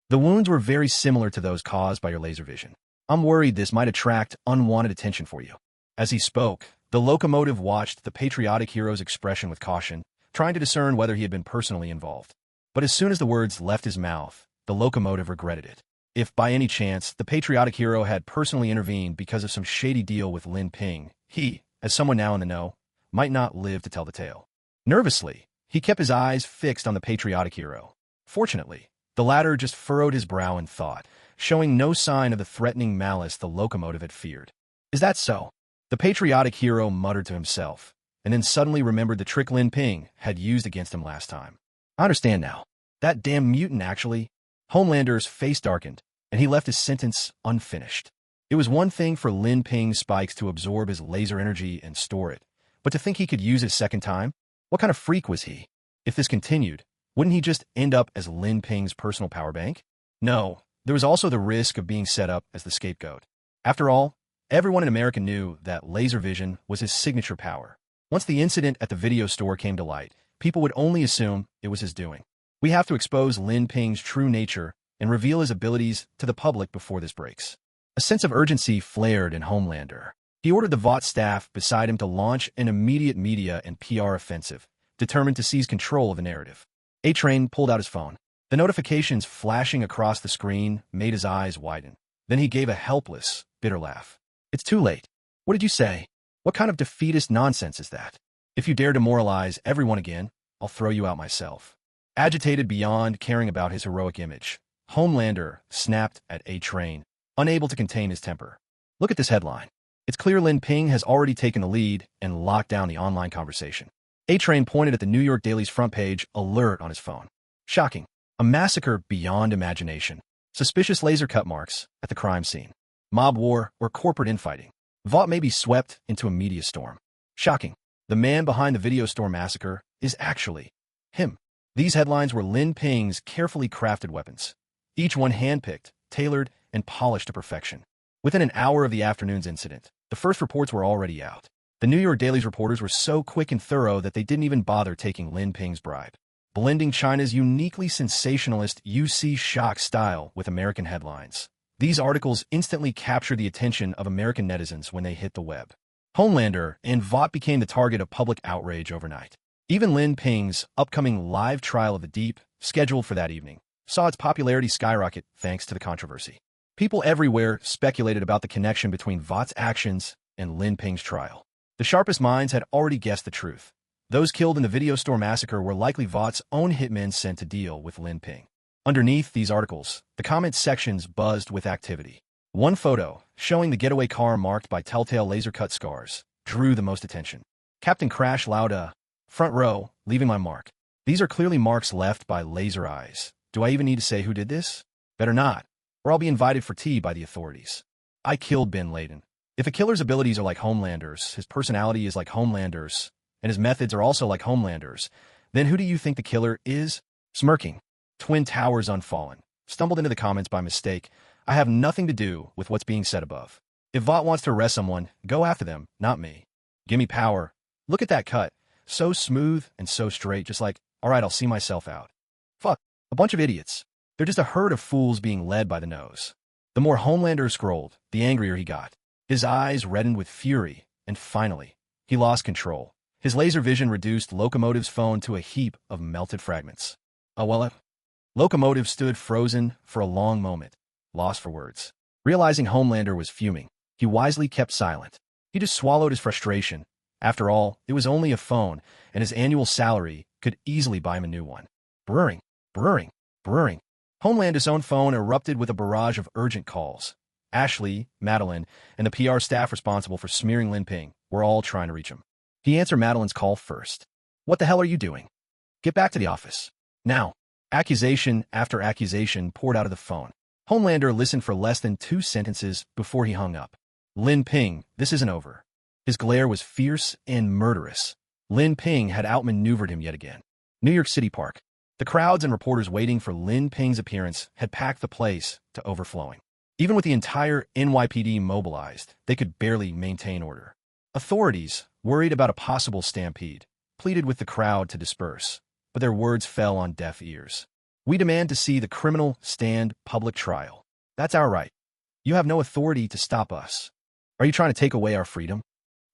The wounds were very similar to those caused by your laser vision. I'm worried this might attract unwanted attention for you." As he spoke, the locomotive watched the patriotic hero's expression with caution, trying to discern whether he had been personally involved. But as soon as the words left his mouth, the locomotive regretted it. If by any chance the patriotic hero had personally intervened because of some shady deal with Lin Ping, he, as someone now in the know, might not live to tell the tale. Nervously, he kept his eyes fixed on the patriotic hero. Fortunately, the latter just furrowed his brow in thought, showing no sign of the threatening malice the locomotive had feared. "Is that so?" The patriotic hero muttered to himself, and then suddenly remembered the trick Lin Ping had used against him last time. "I understand now. That damn mutant, actually." Homelander's face darkened, and he left his sentence unfinished. It was one thing for Lin Ping's spikes to absorb his laser energy and store it, but to think he could use it a second time? What kind of freak was he? If this continued, wouldn't he just end up as Lin Ping's personal power bank? No, there was also the risk of being set up as the scapegoat. After all, everyone in America knew that laser vision was his signature power. Once the incident at the video store came to light, people would only assume it was his doing. We have to expose Lin Ping's true nature and reveal his abilities to the public before this breaks. A sense of urgency flared in Homelander. He ordered the Vought staff beside him to launch an immediate media and PR offensive, determined to seize control of the narrative. A-Train pulled out his phone. The notifications flashing across the screen made his eyes widen. Then he gave a helpless, bitter laugh. "It's too late." "What did you say? What kind of defeatist nonsense is that? If you dare demoralize everyone again, I'll throw you out myself." Agitated beyond caring about his heroic image, Homelander snapped at A-Train, unable to contain his temper. "Look at this headline. It's clear Lin Ping has already taken the lead and locked down the online conversation. A-Train pointed at the New York Daily's front page alert on his phone. Shocking. A massacre beyond imagination. Suspicious laser cut marks at the crime scene. Mob war or corporate infighting. Vought may be swept into a media storm. Shocking. The man behind the video store massacre is actually him. These headlines were Lin Ping's carefully crafted weapons, each one handpicked, tailored, and polished to perfection. Within an hour of the afternoon's incident, the first reports were already out. The New York Daily's reporters were so quick and thorough that they didn't even bother taking Lin Ping's bribe. Blending China's uniquely sensationalist UC shock style with American headlines, these articles instantly captured the attention of American netizens when they hit the web. Homelander and Vought became the target of public outrage overnight. Even Lin Ping's upcoming live trial of the Deep, scheduled for that evening, saw its popularity skyrocket thanks to the controversy. People everywhere speculated about the connection between Vought's actions and Lin Ping's trial. The sharpest minds had already guessed the truth. Those killed in the video store massacre were likely Vought's own hitmen sent to deal with Lin Ping. Underneath these articles, the comment sections buzzed with activity. One photo, showing the getaway car marked by telltale laser-cut scars, drew the most attention. Captain Crash Lauda, front row, leaving my mark. These are clearly marks left by laser eyes. Do I even need to say who did this? Better not, or I'll be invited for tea by the authorities. I killed Bin Laden. If a killer's abilities are like Homelander's, his personality is like Homelander's, and his methods are also like Homelander's, then who do you think the killer is? Smirking. Twin Towers Unfallen. Stumbled into the comments by mistake. I have nothing to do with what's being said above. If Vought wants to arrest someone, go after them, not me. Give me power. Look at that cut. So smooth and so straight, just like, all right, I'll see myself out. Fuck. A bunch of idiots. They're just a herd of fools being led by the nose. The more Homelander scrolled, the angrier he got. His eyes reddened with fury, and finally, he lost control. His laser vision reduced Locomotive's phone to a heap of melted fragments. Locomotive stood frozen for a long moment, lost for words. Realizing Homelander was fuming, he wisely kept silent. He just swallowed his frustration. After all, it was only a phone, and his annual salary could easily buy him a new one. Brrring, brrring, brrring. Homelander's own phone erupted with a barrage of urgent calls. Ashley, Madeline, and the PR staff responsible for smearing Lin Ping were all trying to reach him. He answered Madeline's call first. What the hell are you doing? Get back to the office. Now. Accusation after accusation poured out of the phone. Homelander listened for less than 2 sentences before he hung up. Lin Ping, this isn't over. His glare was fierce and murderous. Lin Ping had outmaneuvered him yet again. New York City Park. The crowds and reporters waiting for Lin Ping's appearance had packed the place to overflowing. Even with the entire NYPD mobilized, they could barely maintain order. Authorities, worried about a possible stampede, pleaded with the crowd to disperse, but their words fell on deaf ears. We demand to see the criminal stand public trial. That's our right. You have no authority to stop us. Are you trying to take away our freedom?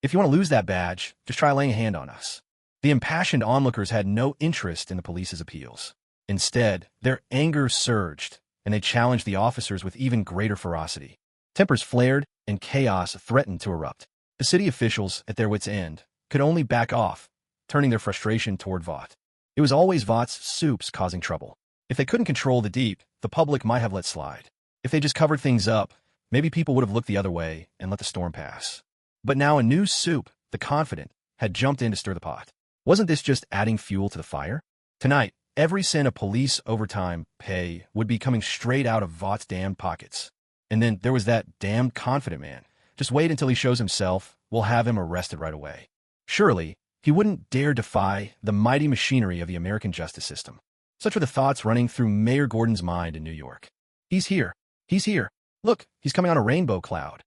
If you want to lose that badge, just try laying a hand on us. The impassioned onlookers had no interest in the police's appeals. Instead, their anger surged, and they challenged the officers with even greater ferocity. Tempers flared, and chaos threatened to erupt. The city officials, at their wits' end, could only back off, turning their frustration toward Vought. It was always Vought's soups causing trouble. If they couldn't control the Deep, the public might have let slide. If they just covered things up, maybe people would have looked the other way and let the storm pass. But now a new soup, the Confident, had jumped in to stir the pot. Wasn't this just adding fuel to the fire? Tonight, every cent of police overtime pay would be coming straight out of Vought's damned pockets. And then there was that damned Confident man. Just wait until he shows himself. We'll have him arrested right away. Surely, he wouldn't dare defy the mighty machinery of the American justice system. Such were the thoughts running through Mayor Gordon's mind in New York. He's here. He's here. Look, he's coming on a rainbow cloud.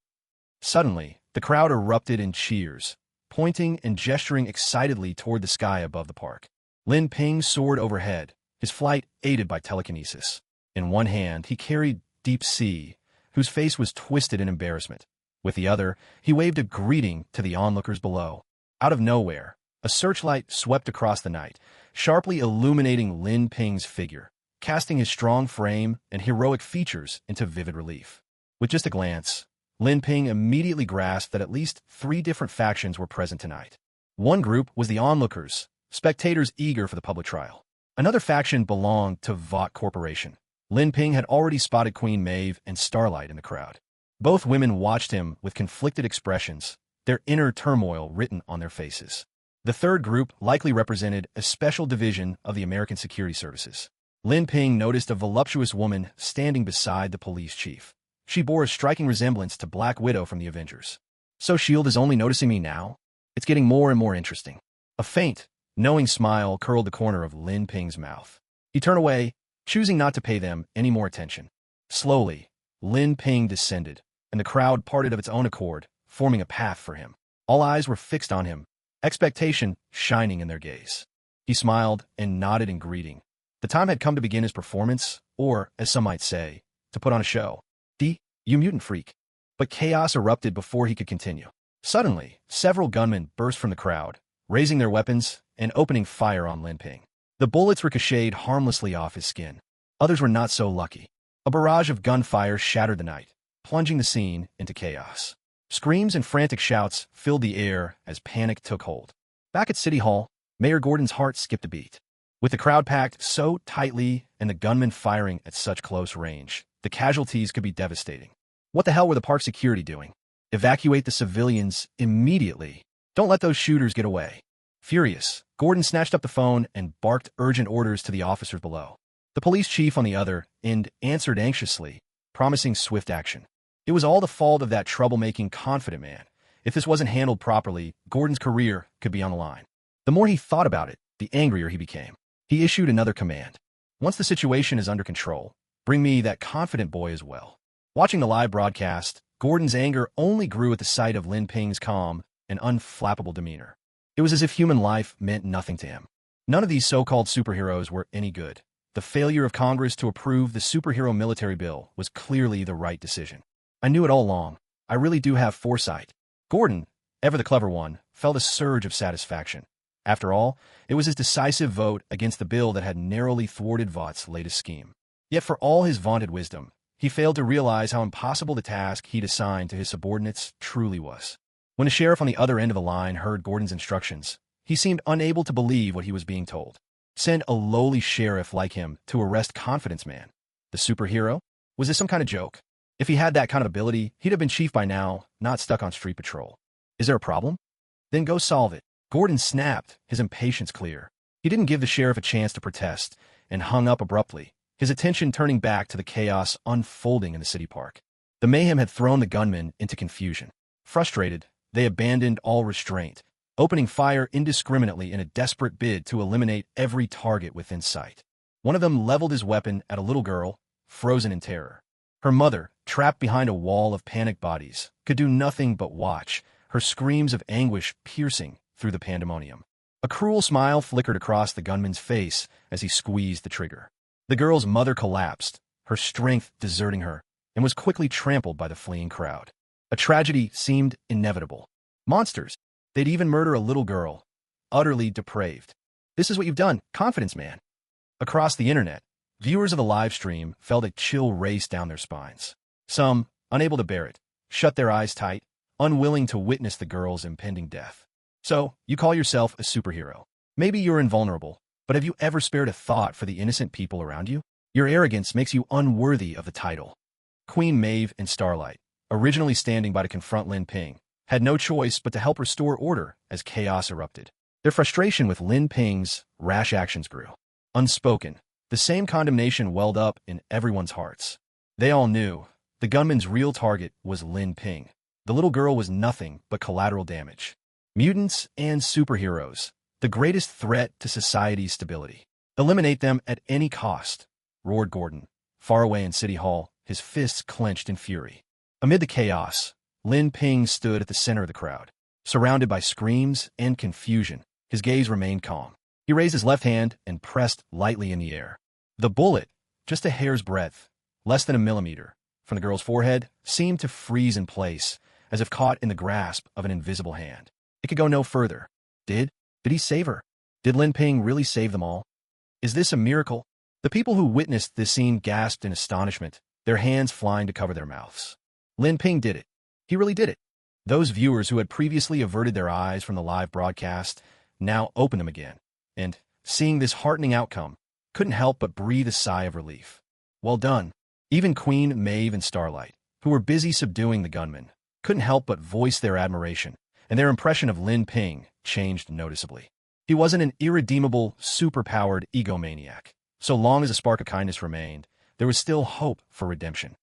Suddenly, the crowd erupted in cheers, pointing and gesturing excitedly toward the sky above the park. Lin Ping soared overhead, his flight aided by telekinesis. In one hand, he carried Deep Sea, whose face was twisted in embarrassment. With the other, he waved a greeting to the onlookers below. Out of nowhere, a searchlight swept across the night, sharply illuminating Lin Ping's figure, casting his strong frame and heroic features into vivid relief. With just a glance, Lin Ping immediately grasped that at least 3 different factions were present tonight. One group was the onlookers, spectators eager for the public trial. Another faction belonged to Vought Corporation. Lin Ping had already spotted Queen Maeve and Starlight in the crowd. Both women watched him with conflicted expressions, their inner turmoil written on their faces. The third group likely represented a special division of the American Security Services. Lin Ping noticed a voluptuous woman standing beside the police chief. She bore a striking resemblance to Black Widow from the Avengers. So S.H.I.E.L.D. is only noticing me now? It's getting more and more interesting. A faint, knowing smile curled the corner of Lin Ping's mouth. He turned away, choosing not to pay them any more attention. Slowly, Lin Ping descended, and the crowd parted of its own accord, forming a path for him. All eyes were fixed on him, expectation shining in their gaze. He smiled and nodded in greeting. The time had come to begin his performance, or, as some might say, to put on a show. You mutant freak. But chaos erupted before he could continue. Suddenly, several gunmen burst from the crowd, raising their weapons and opening fire on Lin Ping. The bullets ricocheted harmlessly off his skin. Others were not so lucky. A barrage of gunfire shattered the night, plunging the scene into chaos. Screams and frantic shouts filled the air as panic took hold. Back at City Hall, Mayor Gordon's heart skipped a beat. With the crowd packed so tightly and the gunmen firing at such close range, the casualties could be devastating. What the hell were the park security doing? Evacuate the civilians immediately. Don't let those shooters get away. Furious, Gordon snatched up the phone and barked urgent orders to the officers below. The police chief on the other end answered anxiously, promising swift action. It was all the fault of that troublemaking, confident man. If this wasn't handled properly, Gordon's career could be on the line. The more he thought about it, the angrier he became. He issued another command. Once the situation is under control, bring me that confident boy as well. Watching the live broadcast, Gordon's anger only grew at the sight of Lin Ping's calm and unflappable demeanor. It was as if human life meant nothing to him. None of these so-called superheroes were any good. The failure of Congress to approve the superhero military bill was clearly the right decision. I knew it all along. I really do have foresight. Gordon, ever the clever one, felt a surge of satisfaction. After all, it was his decisive vote against the bill that had narrowly thwarted Vought's latest scheme. Yet for all his vaunted wisdom, he failed to realize how impossible the task he'd assigned to his subordinates truly was. When a sheriff on the other end of the line heard Gordon's instructions, he seemed unable to believe what he was being told. Send a lowly sheriff like him to arrest Confidence Man. The superhero? Was this some kind of joke? If he had that kind of ability, he'd have been chief by now, not stuck on street patrol. Is there a problem? Then go solve it. Gordon snapped, his impatience clear. He didn't give the sheriff a chance to protest, and hung up abruptly, his attention turning back to the chaos unfolding in the city park. The mayhem had thrown the gunmen into confusion. Frustrated, they abandoned all restraint, opening fire indiscriminately in a desperate bid to eliminate every target within sight. One of them leveled his weapon at a little girl, frozen in terror. Her mother, trapped behind a wall of panicked bodies, could do nothing but watch, her screams of anguish piercing through the pandemonium. A cruel smile flickered across the gunman's face as he squeezed the trigger. The girl's mother collapsed, her strength deserting her, and was quickly trampled by the fleeing crowd. A tragedy seemed inevitable. Monsters. They'd even murder a little girl. Utterly depraved. This is what you've done, Confidence Man. Across the internet, viewers of the live stream felt a chill race down their spines. Some, unable to bear it, shut their eyes tight, unwilling to witness the girl's impending death. So, you call yourself a superhero. Maybe you're invulnerable, but have you ever spared a thought for the innocent people around you? Your arrogance makes you unworthy of the title. Queen Maeve and Starlight, originally standing by to confront Lin Ping, had no choice but to help restore order as chaos erupted. Their frustration with Lin Ping's rash actions grew. Unspoken, the same condemnation welled up in everyone's hearts. They all knew the gunman's real target was Lin Ping. The little girl was nothing but collateral damage. Mutants and superheroes, the greatest threat to society's stability. Eliminate them at any cost, roared Gordon, far away in City Hall, his fists clenched in fury. Amid the chaos, Lin Ping stood at the center of the crowd. Surrounded by screams and confusion, his gaze remained calm. He raised his left hand and pressed lightly in the air. The bullet, just a hair's breadth, less than a millimeter, from the girl's forehead, seemed to freeze in place, as if caught in the grasp of an invisible hand. It could go no further. Did he save her? Did Lin Ping really save them all? Is this a miracle? The people who witnessed this scene gasped in astonishment, their hands flying to cover their mouths. Lin Ping did it. He really did it. Those viewers who had previously averted their eyes from the live broadcast now opened them again, and, seeing this heartening outcome, couldn't help but breathe a sigh of relief. Well done. Even Queen Maeve and Starlight, who who were busy subduing the gunmen, couldn't help but voice their admiration, and their impression of Lin Ping changed noticeably. He wasn't an irredeemable, superpowered egomaniac. So long as a spark of kindness remained, there was still hope for redemption.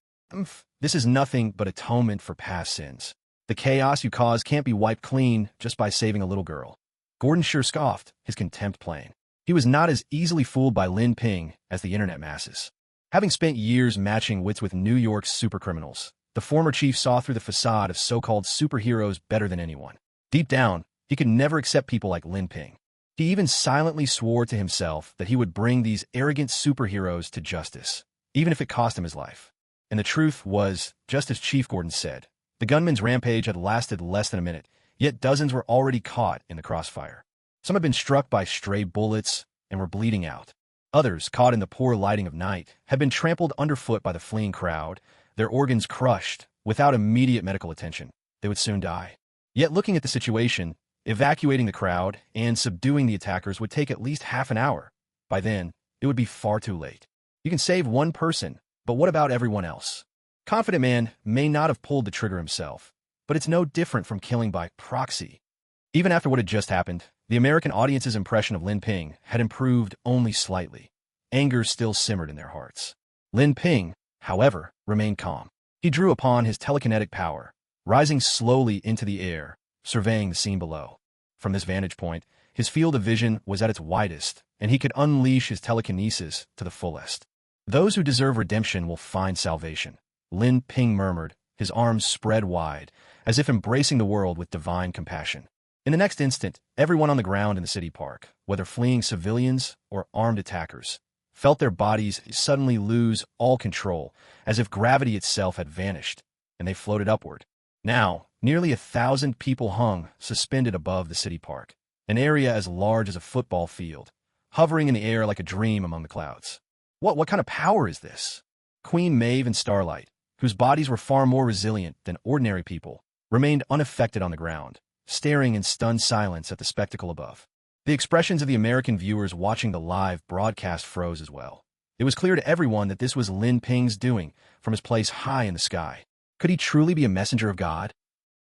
This is nothing but atonement for past sins. The chaos you cause can't be wiped clean just by saving a little girl. Gordon sure scoffed, his contempt plain. He was not as easily fooled by Lin Ping as the internet masses. Having spent years matching wits with New York's supercriminals, the former chief saw through the facade of so-called superheroes better than anyone. Deep down, he could never accept people like Lin Ping. He even silently swore to himself that he would bring these arrogant superheroes to justice, even if it cost him his life. And the truth was, just as Chief Gordon said, the gunman's rampage had lasted less than a minute, yet dozens were already caught in the crossfire. Some had been struck by stray bullets and were bleeding out. Others, caught in the poor lighting of night, had been trampled underfoot by the fleeing crowd, their organs crushed. Without immediate medical attention, they would soon die. Yet looking at the situation, evacuating the crowd and subduing the attackers would take at least half an hour. By then, it would be far too late. You can save one person, but what about everyone else? Confident Man may not have pulled the trigger himself, but it's no different from killing by proxy. Even after what had just happened, the American audience's impression of Lin Ping had improved only slightly. Anger still simmered in their hearts. Lin Ping, however, remained calm. He drew upon his telekinetic power, rising slowly into the air, surveying the scene below. From this vantage point, his field of vision was at its widest, and he could unleash his telekinesis to the fullest. Those who deserve redemption will find salvation, Lin Ping murmured, his arms spread wide, as if embracing the world with divine compassion. In the next instant, everyone on the ground in the city park, whether fleeing civilians or armed attackers, felt their bodies suddenly lose all control, as if gravity itself had vanished, and they floated upward. Now, nearly 1,000 people hung, suspended above the city park, an area as large as a football field, hovering in the air like a dream among the clouds. What kind of power is this? Queen Maeve and Starlight, whose bodies were far more resilient than ordinary people, remained unaffected on the ground, staring in stunned silence at the spectacle above. The expressions of the American viewers watching the live broadcast froze as well. It was clear to everyone that this was Lin Ping's doing from his place high in the sky. Could he truly be a messenger of God?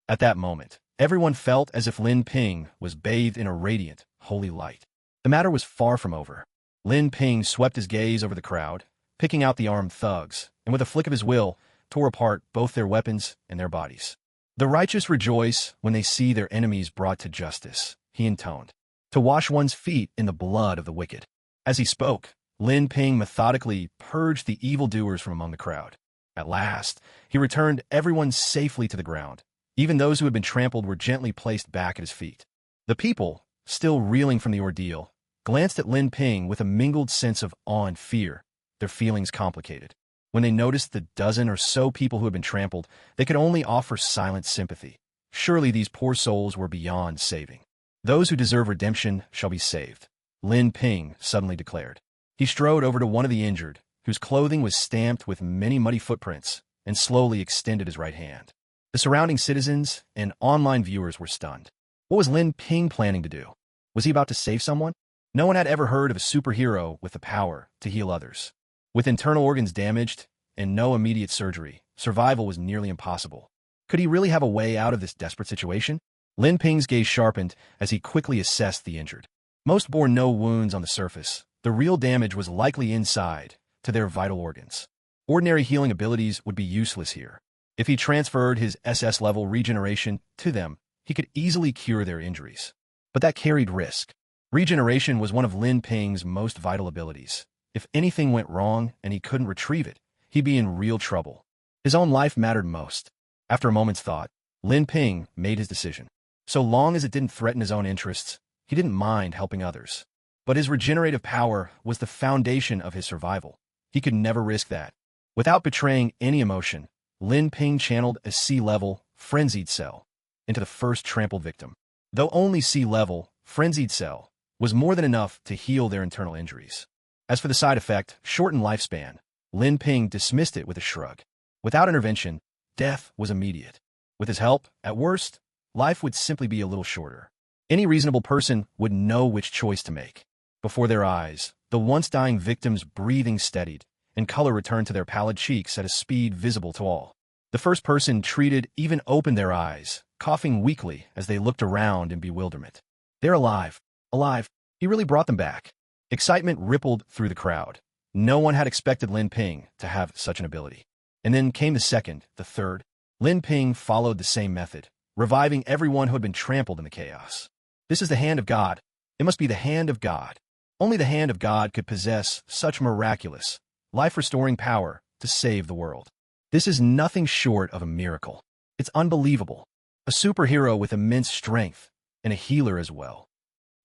At that moment, everyone felt as if Lin Ping was bathed in a radiant, holy light. The matter was far from over. Lin Ping swept his gaze over the crowd, picking out the armed thugs, and with a flick of his will, tore apart both their weapons and their bodies. The righteous rejoice when they see their enemies brought to justice, he intoned, to wash one's feet in the blood of the wicked. As he spoke, Lin Ping methodically purged the evildoers from among the crowd. At last, he returned everyone safely to the ground. Even those who had been trampled were gently placed back at his feet. The people, still reeling from the ordeal, glanced at Lin Ping with a mingled sense of awe and fear, their feelings complicated. When they noticed the dozen or so people who had been trampled, they could only offer silent sympathy. Surely these poor souls were beyond saving. Those who deserve redemption shall be saved, Lin Ping suddenly declared. He strode over to one of the injured, whose clothing was stamped with many muddy footprints, and slowly extended his right hand. The surrounding citizens and online viewers were stunned. What was Lin Ping planning to do? Was he about to save someone? No one had ever heard of a superhero with the power to heal others. With internal organs damaged and no immediate surgery, survival was nearly impossible. Could he really have a way out of this desperate situation? Lin Ping's gaze sharpened as he quickly assessed the injured. Most bore no wounds on the surface. The real damage was likely inside, to their vital organs. Ordinary healing abilities would be useless here. If he transferred his SS-level regeneration to them, he could easily cure their injuries. But that carried risk. Regeneration was one of Lin Ping's most vital abilities. If anything went wrong and he couldn't retrieve it, he'd be in real trouble. His own life mattered most. After a moment's thought, Lin Ping made his decision. So long as it didn't threaten his own interests, he didn't mind helping others. But his regenerative power was the foundation of his survival. He could never risk that. Without betraying any emotion, Lin Ping channeled a C-level, frenzied cell into the first trampled victim. Though only C-level, frenzied cell was more than enough to heal their internal injuries. As for the side effect, shortened lifespan, Lin Ping dismissed it with a shrug. Without intervention, death was immediate. With his help, at worst, life would simply be a little shorter. Any reasonable person would know which choice to make. Before their eyes, the once dying victim's breathing steadied, and color returned to their pallid cheeks at a speed visible to all. The first person treated even opened their eyes, coughing weakly as they looked around in bewilderment. They're alive. Alive. He really brought them back. Excitement rippled through the crowd. No one had expected Lin Ping to have such an ability. And then came the second, the third. Lin Ping followed the same method, reviving everyone who had been trampled in the chaos. This is the hand of God. It must be the hand of God. Only the hand of God could possess such miraculous, life-restoring power to save the world. This is nothing short of a miracle. It's unbelievable. A superhero with immense strength, and a healer as well.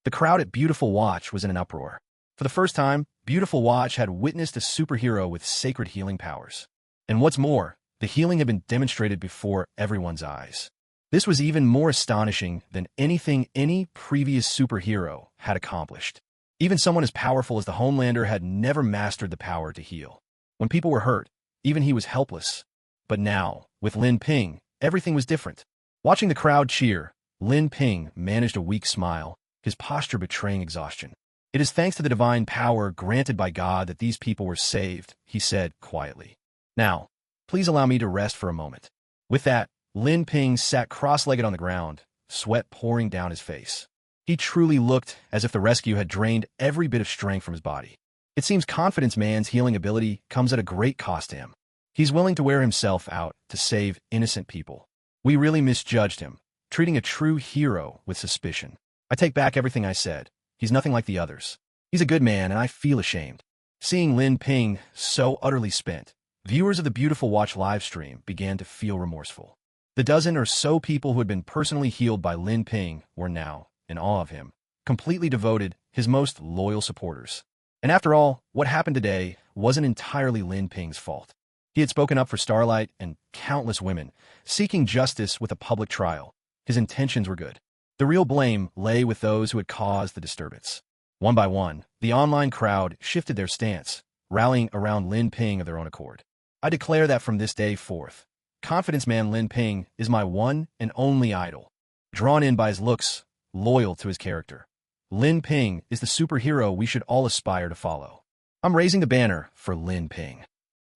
The crowd at Beautiful Watch was in an uproar. For the first time, Beautiful Watch had witnessed a superhero with sacred healing powers. And what's more, the healing had been demonstrated before everyone's eyes. This was even more astonishing than anything any previous superhero had accomplished. Even someone as powerful as the Homelander had never mastered the power to heal. When people were hurt, even he was helpless. But now, with Lin Ping, everything was different. Watching the crowd cheer, Lin Ping managed a weak smile, his posture betraying exhaustion. It is thanks to the divine power granted by God that these people were saved, he said quietly. Now, please allow me to rest for a moment. With that, Lin Ping sat cross-legged on the ground, sweat pouring down his face. He truly looked as if the rescue had drained every bit of strength from his body. It seems Confidence Man's healing ability comes at a great cost to him. He's willing to wear himself out to save innocent people. We really misjudged him, treating a true hero with suspicion. I take back everything I said. He's nothing like the others. He's a good man, and I feel ashamed. Seeing Lin Ping so utterly spent, viewers of the Beautiful Watch livestream began to feel remorseful. The dozen or so people who had been personally healed by Lin Ping were now, in awe of him, completely devoted, his most loyal supporters. And after all, what happened today wasn't entirely Lin Ping's fault. He had spoken up for Starlight and countless women, seeking justice with a public trial. His intentions were good. The real blame lay with those who had caused the disturbance. One by one, the online crowd shifted their stance, rallying around Lin Ping of their own accord. I declare that from this day forth, Confidence Man Lin Ping is my one and only idol. Drawn in by his looks, loyal to his character, Lin Ping is the superhero we should all aspire to follow. I'm raising the banner for Lin Ping.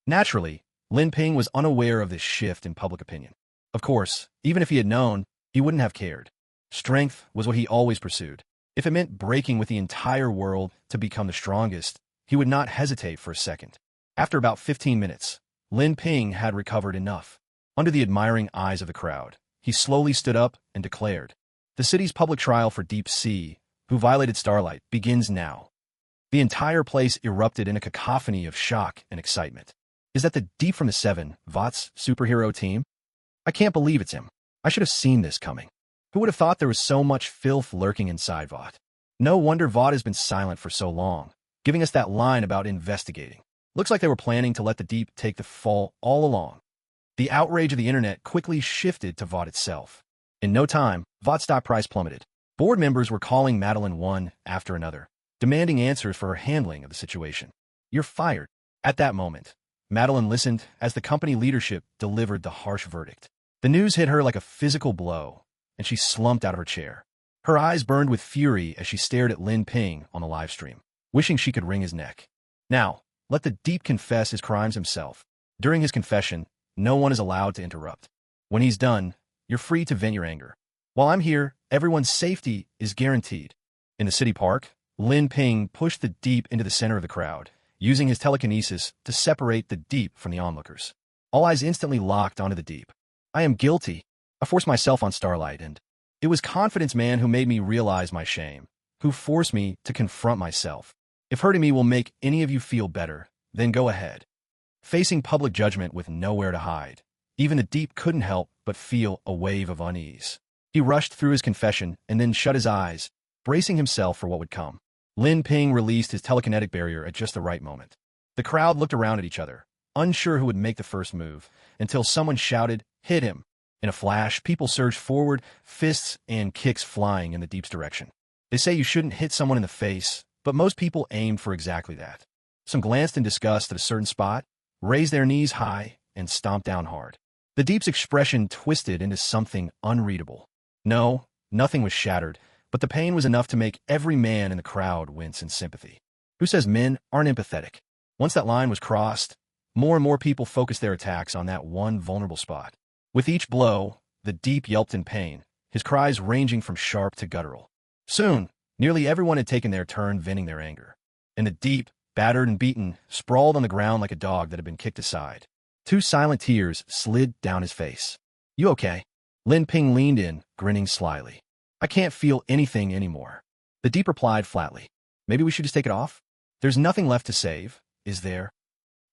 Naturally, Lin Ping was unaware of this shift in public opinion. Of course, even if he had known, he wouldn't have cared. Strength was what he always pursued. If it meant breaking with the entire world to become the strongest, he would not hesitate for a second. After about 15 minutes, Lin Ping had recovered enough. Under the admiring eyes of the crowd, he slowly stood up and declared, "The city's public trial for Deep Sea, who violated Starlight, begins now." The entire place erupted in a cacophony of shock and excitement. Is that the Deep from the Seven, Vought's superhero team? I can't believe it's him. I should have seen this coming. Who would have thought there was so much filth lurking inside Vought? No wonder Vought has been silent for so long, giving us that line about investigating. Looks like they were planning to let the Deep take the fall all along. The outrage of the internet quickly shifted to Vought itself. In no time, Vought's stock price plummeted. Board members were calling Madeline one after another, demanding answers for her handling of the situation. "You're fired." At that moment, Madeline listened as the company leadership delivered the harsh verdict. The news hit her like a physical blow, and she slumped out of her chair. Her eyes burned with fury as she stared at Lin Ping on the livestream, wishing she could wring his neck. Now, let the Deep confess his crimes himself. During his confession, no one is allowed to interrupt. When he's done, you're free to vent your anger. While I'm here, everyone's safety is guaranteed. In the city park, Lin Ping pushed the Deep into the center of the crowd, using his telekinesis to separate the Deep from the onlookers. All eyes instantly locked onto the Deep. I am guilty. I forced myself on Starlight, and it was Confidence Man who made me realize my shame, who forced me to confront myself. If hurting me will make any of you feel better, then go ahead. Facing public judgment with nowhere to hide, even the Deep couldn't help but feel a wave of unease. He rushed through his confession and then shut his eyes, bracing himself for what would come. Lin Ping released his telekinetic barrier at just the right moment. The crowd looked around at each other, unsure who would make the first move, until someone shouted, "Hit him!" In a flash, people surged forward, fists and kicks flying in the Deep's direction. They say you shouldn't hit someone in the face, but most people aimed for exactly that. Some glanced in disgust at a certain spot, raised their knees high, and stomped down hard. The Deep's expression twisted into something unreadable. No, nothing was shattered, but the pain was enough to make every man in the crowd wince in sympathy. Who says men aren't empathetic? Once that line was crossed, more and more people focused their attacks on that one vulnerable spot. With each blow, the Deep yelped in pain, his cries ranging from sharp to guttural. Soon, nearly everyone had taken their turn venting their anger. And the Deep, battered and beaten, sprawled on the ground like a dog that had been kicked aside. 2 silent tears slid down his face. "You okay?" Lin Ping leaned in, grinning slyly. "I can't feel anything anymore." The Deep replied flatly. "Maybe we should just take it off? There's nothing left to save, is there?"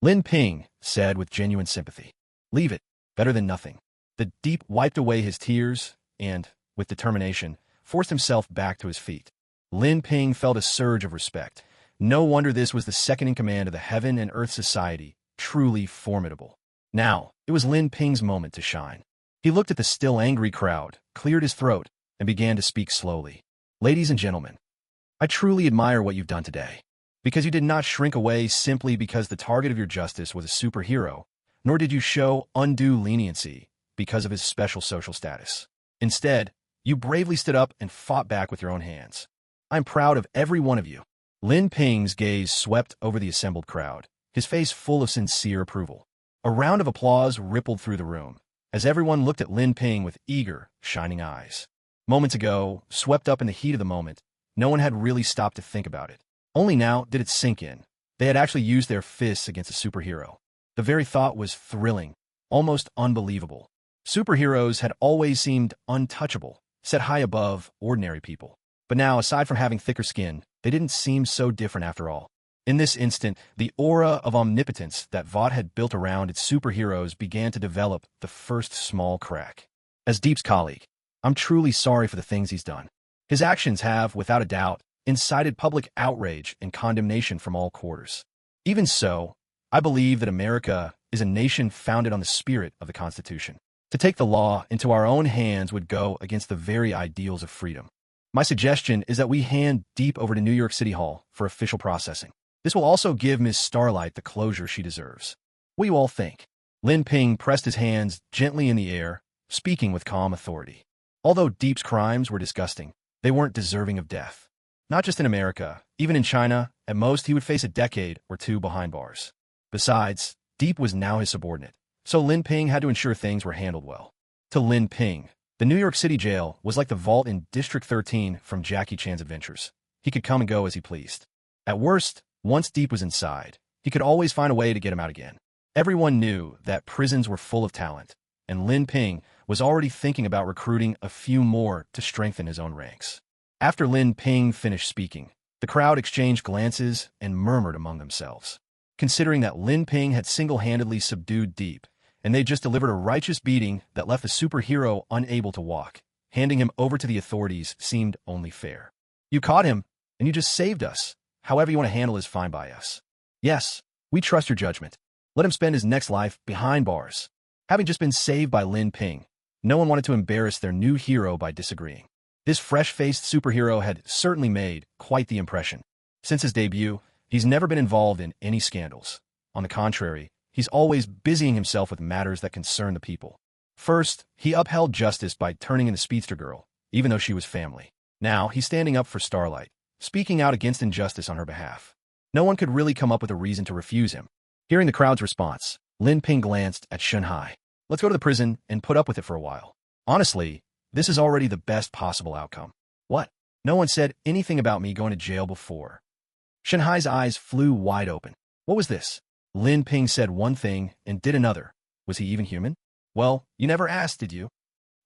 Lin Ping said with genuine sympathy. "Leave it. Better than nothing." The Deep wiped away his tears and, with determination, forced himself back to his feet. Lin Ping felt a surge of respect. No wonder this was the second in command of the Heaven and Earth Society, truly formidable. Now, it was Lin Ping's moment to shine. He looked at the still angry crowd, cleared his throat, and began to speak slowly. "Ladies and gentlemen, I truly admire what you've done today, because you did not shrink away simply because the target of your justice was a superhero, nor did you show undue leniency because of his special social status. Instead, you bravely stood up and fought back with your own hands. I'm proud of every one of you." Lin Ping's gaze swept over the assembled crowd, his face full of sincere approval. A round of applause rippled through the room, as everyone looked at Lin Ping with eager, shining eyes. Moments ago, swept up in the heat of the moment, no one had really stopped to think about it. Only now did it sink in. They had actually used their fists against a superhero. The very thought was thrilling, almost unbelievable. Superheroes had always seemed untouchable, set high above ordinary people. But now, aside from having thicker skin, they didn't seem so different after all. In this instant, the aura of omnipotence that Vought had built around its superheroes began to develop the first small crack. As Deep's colleague, I'm truly sorry for the things he's done. His actions have, without a doubt, incited public outrage and condemnation from all quarters. Even so, I believe that America is a nation founded on the spirit of the Constitution. To take the law into our own hands would go against the very ideals of freedom. My suggestion is that we hand Deep over to New York City Hall for official processing. This will also give Ms. Starlight the closure she deserves. What do you all think? Lin Ping pressed his hands gently in the air, speaking with calm authority. Although Deep's crimes were disgusting, they weren't deserving of death. Not just in America, even in China, at most he would face a decade or 2 behind bars. Besides, Deep was now his subordinate, so Lin Ping had to ensure things were handled well. To Lin Ping, the New York City jail was like the vault in District 13 from Jackie Chan's Adventures. He could come and go as he pleased. At worst, once Deep was inside, he could always find a way to get him out again. Everyone knew that prisons were full of talent, and Lin Ping was already thinking about recruiting a few more to strengthen his own ranks. After Lin Ping finished speaking, the crowd exchanged glances and murmured among themselves. Considering that Lin Ping had single-handedly subdued Deep, and they just delivered a righteous beating that left the superhero unable to walk, handing him over to the authorities seemed only fair. You caught him, and you just saved us. However you want to handle is fine by us. Yes, we trust your judgment. Let him spend his next life behind bars. Having just been saved by Lin Ping, no one wanted to embarrass their new hero by disagreeing. This fresh-faced superhero had certainly made quite the impression. Since his debut, he's never been involved in any scandals. On the contrary, he's always busying himself with matters that concern the people. First, he upheld justice by turning in the speedster girl, even though she was family. Now, he's standing up for Starlight, speaking out against injustice on her behalf. No one could really come up with a reason to refuse him. Hearing the crowd's response, Lin Ping glanced at Shanhai. Let's go to the prison and put up with it for a while. Honestly, this is already the best possible outcome. What? No one said anything about me going to jail before. Shanhai's eyes flew wide open. What was this? Lin Ping said one thing and did another. Was he even human? Well, you never asked, did you?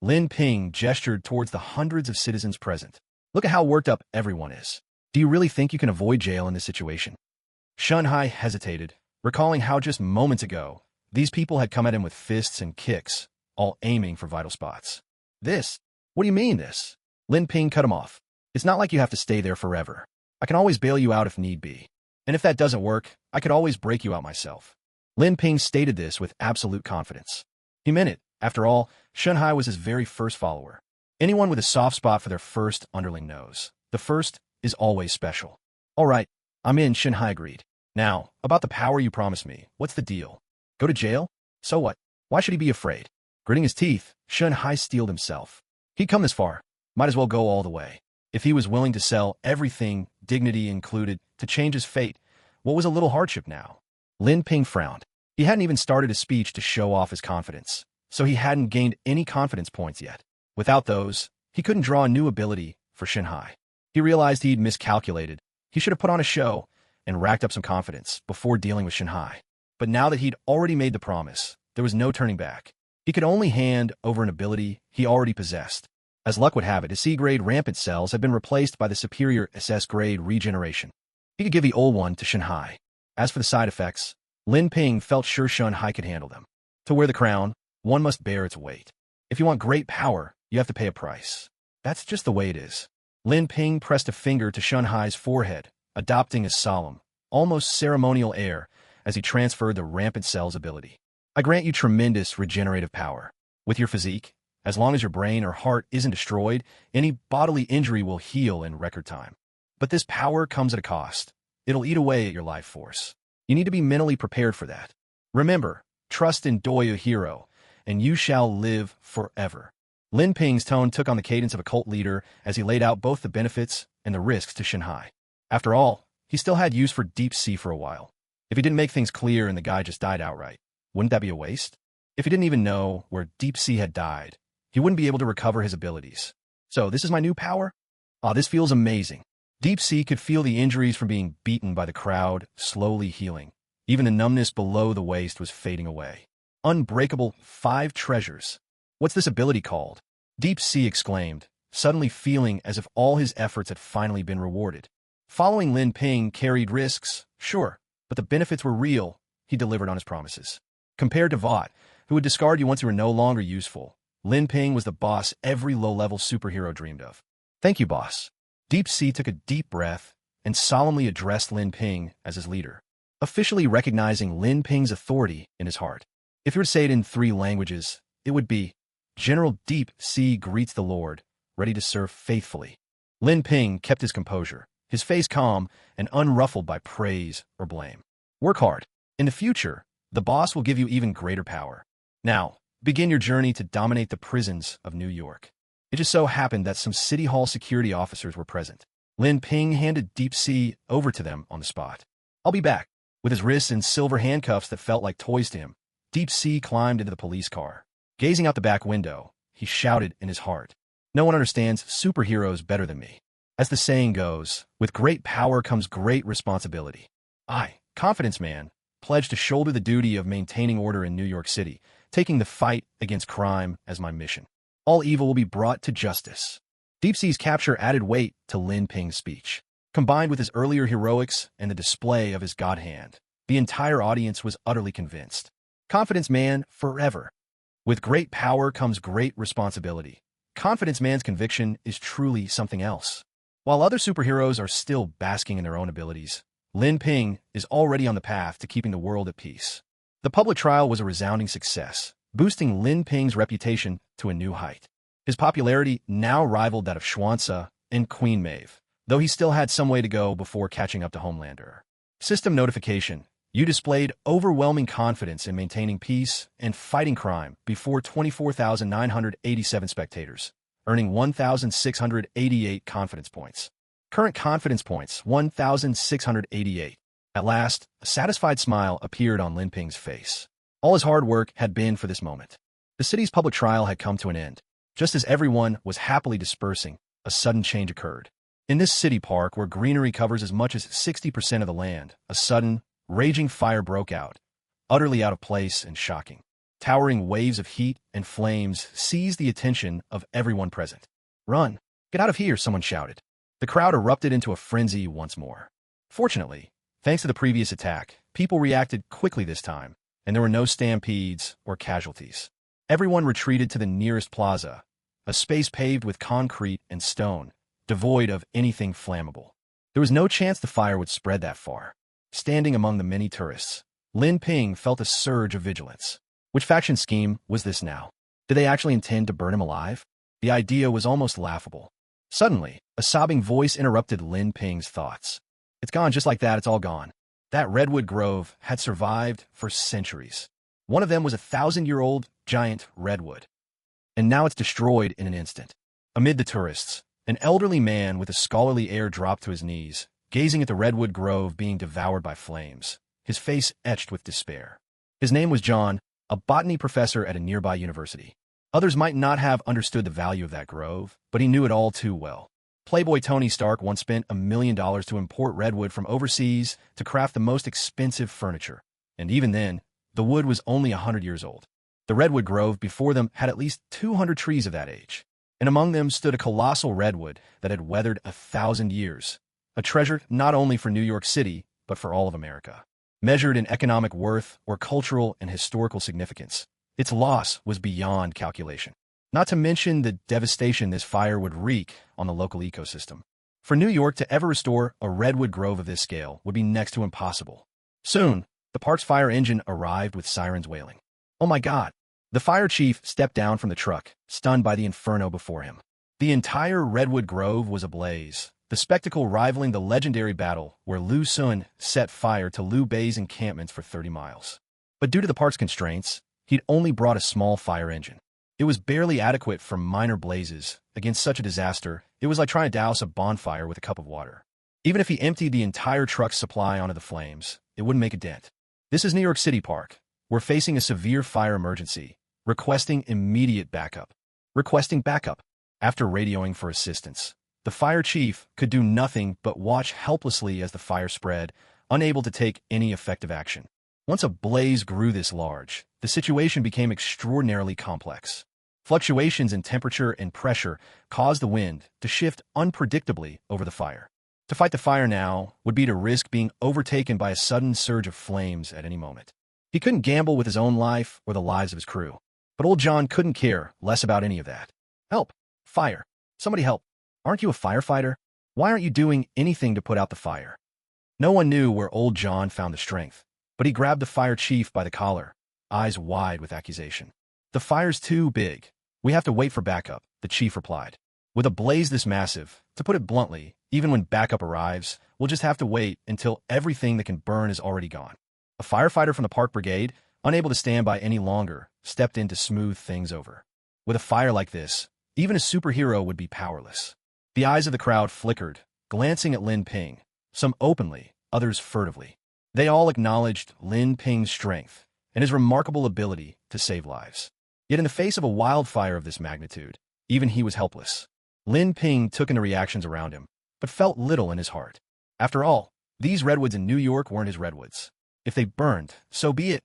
Lin Ping gestured towards the hundreds of citizens present. Look at how worked up everyone is. Do you really think you can avoid jail in this situation? Shanhai hesitated, recalling how just moments ago, these people had come at him with fists and kicks, all aiming for vital spots. This? What do you mean this? Lin Ping cut him off. It's not like you have to stay there forever. I can always bail you out if need be. And if that doesn't work, I could always break you out myself. Lin Ping stated this with absolute confidence. He meant it. After all, Shanhai was his very first follower. Anyone with a soft spot for their first underling knows. The first is always special. All right, I'm in, Shanhai agreed. Now, about the power you promised me, what's the deal? Go to jail? So what? Why should he be afraid? Gritting his teeth, Shanhai steeled himself. He'd come this far. Might as well go all the way. If he was willing to sell everything, dignity included, to change his fate, what was a little hardship now? Lin Ping frowned. He hadn't even started his speech to show off his confidence, so he hadn't gained any confidence points yet. Without those, he couldn't draw a new ability for Shinhai. He realized he'd miscalculated. He should have put on a show and racked up some confidence before dealing with Shinhai. But now that he'd already made the promise, there was no turning back. He could only hand over an ability he already possessed. As luck would have it, his C-grade rampant cells had been replaced by the superior SS-grade regeneration. He could give the old one to Shinhai. As for the side effects, Lin Ping felt sure Shinhai could handle them. To wear the crown, one must bear its weight. If you want great power, you have to pay a price. That's just the way it is. Lin Ping pressed a finger to Shinhai's forehead, adopting a solemn, almost ceremonial air as he transferred the rampant cells ability. I grant you tremendous regenerative power. With your physique, as long as your brain or heart isn't destroyed, any bodily injury will heal in record time. But this power comes at a cost. It'll eat away at your life force. You need to be mentally prepared for that. Remember, trust in Doya Hero, and you shall live forever. Lin Ping's tone took on the cadence of a cult leader as he laid out both the benefits and the risks to Shinhai. After all, he still had use for Deep Sea for a while. If he didn't make things clear and the guy just died outright, wouldn't that be a waste? If he didn't even know where Deep Sea had died, he wouldn't be able to recover his abilities. So this is my new power? This feels amazing. Deep Sea could feel the injuries from being beaten by the crowd slowly healing. Even the numbness below the waist was fading away. Unbreakable 5 treasures. What's this ability called? Deep Sea exclaimed, suddenly feeling as if all his efforts had finally been rewarded. Following Lin Ping carried risks, sure, but the benefits were real. He delivered on his promises. Compared to Vought, who would discard you once you were no longer useful, Lin Ping was the boss every low-level superhero dreamed of. Thank you, boss. Deep Sea took a deep breath and solemnly addressed Lin Ping as his leader, officially recognizing Lin Ping's authority in his heart. If you were to say it in 3 languages, it would be, General Deep Sea greets the Lord, ready to serve faithfully. Lin Ping kept his composure, his face calm and unruffled by praise or blame. Work hard. In the future, the boss will give you even greater power. Now, begin your journey to dominate the prisons of New York. It just so happened that some City Hall security officers were present. Lin Ping handed Deep Sea over to them on the spot. I'll be back. With his wrists in silver handcuffs that felt like toys to him, Deep Sea climbed into the police car. Gazing out the back window, he shouted in his heart, "No one understands superheroes better than me." As the saying goes, with great power comes great responsibility. I, Confidence Man, pledge to shoulder the duty of maintaining order in New York City, taking the fight against crime as my mission. All evil will be brought to justice. Deep Sea's capture added weight to Lin Ping's speech. Combined with his earlier heroics and the display of his god hand, the entire audience was utterly convinced. Confidence Man forever. With great power comes great responsibility. Confidence Man's conviction is truly something else. While other superheroes are still basking in their own abilities, Lin Ping is already on the path to keeping the world at peace. The public trial was a resounding success, boosting Lin Ping's reputation to a new height. His popularity now rivaled that of Schwanza and Queen Maeve, though he still had some way to go before catching up to Homelander. System notification. You displayed overwhelming confidence in maintaining peace and fighting crime before 24,987 spectators, earning 1,688 confidence points. Current confidence points, 1,688. At last, a satisfied smile appeared on Lin Ping's face. All his hard work had been for this moment. The city's public trial had come to an end. Just as everyone was happily dispersing, a sudden change occurred. In this city park, where greenery covers as much as 60% of the land, a sudden, raging fire broke out, utterly out of place and shocking. Towering waves of heat and flames seized the attention of everyone present. "Run! Get out of here!" someone shouted. The crowd erupted into a frenzy once more. Fortunately, thanks to the previous attack, people reacted quickly this time, and there were no stampedes or casualties. Everyone retreated to the nearest plaza, a space paved with concrete and stone, devoid of anything flammable. There was no chance the fire would spread that far. Standing among the many tourists, Lin Ping felt a surge of vigilance. Which faction scheme was this now? Did they actually intend to burn him alive? The idea was almost laughable. Suddenly, a sobbing voice interrupted Lin Ping's thoughts. "It's gone just like that, it's all gone." That redwood grove had survived for centuries. One of them was a 1,000-year-old giant redwood. And now it's destroyed in an instant. Amid the tourists, an elderly man with a scholarly air dropped to his knees, gazing at the redwood grove being devoured by flames, his face etched with despair. His name was John, a botany professor at a nearby university. Others might not have understood the value of that grove, but he knew it all too well. Playboy Tony Stark once spent $1 million to import redwood from overseas to craft the most expensive furniture. And even then, the wood was only 100 years old. The redwood grove before them had at least 200 trees of that age, and among them stood a colossal redwood that had weathered 1,000 years, a treasure not only for New York City, but for all of America. Measured in economic worth or cultural and historical significance, its loss was beyond calculation. Not to mention the devastation this fire would wreak on the local ecosystem. For New York to ever restore a redwood grove of this scale would be next to impossible. Soon, the park's fire engine arrived with sirens wailing. Oh my God! The fire chief stepped down from the truck, stunned by the inferno before him. The entire redwood grove was ablaze, the spectacle rivaling the legendary battle where Liu Sun set fire to Liu Bei's encampments for 30 miles. But due to the park's constraints, he'd only brought a small fire engine. It was barely adequate for minor blazes. Against such a disaster, it was like trying to douse a bonfire with a cup of water. Even if he emptied the entire truck's supply onto the flames, it wouldn't make a dent. This is New York City Park. We're facing a severe fire emergency, requesting immediate backup. Requesting backup. After radioing for assistance, the fire chief could do nothing but watch helplessly as the fire spread, unable to take any effective action. Once a blaze grew this large, the situation became extraordinarily complex. Fluctuations in temperature and pressure caused the wind to shift unpredictably over the fire. To fight the fire now would be to risk being overtaken by a sudden surge of flames at any moment. He couldn't gamble with his own life or the lives of his crew. But old John couldn't care less about any of that. Help! Fire! Somebody help! Aren't you a firefighter? Why aren't you doing anything to put out the fire? No one knew where old John found the strength, but he grabbed the fire chief by the collar, eyes wide with accusation. The fire's too big. We have to wait for backup, the chief replied. With a blaze this massive, to put it bluntly, even when backup arrives, we'll just have to wait until everything that can burn is already gone. A firefighter from the park brigade, unable to stand by any longer, stepped in to smooth things over. With a fire like this, even a superhero would be powerless. The eyes of the crowd flickered, glancing at Lin Ping, some openly, others furtively. They all acknowledged Lin Ping's strength and his remarkable ability to save lives. Yet in the face of a wildfire of this magnitude, even he was helpless. Lin Ping took in the reactions around him, but felt little in his heart. After all, these redwoods in New York weren't his redwoods. If they burned, so be it.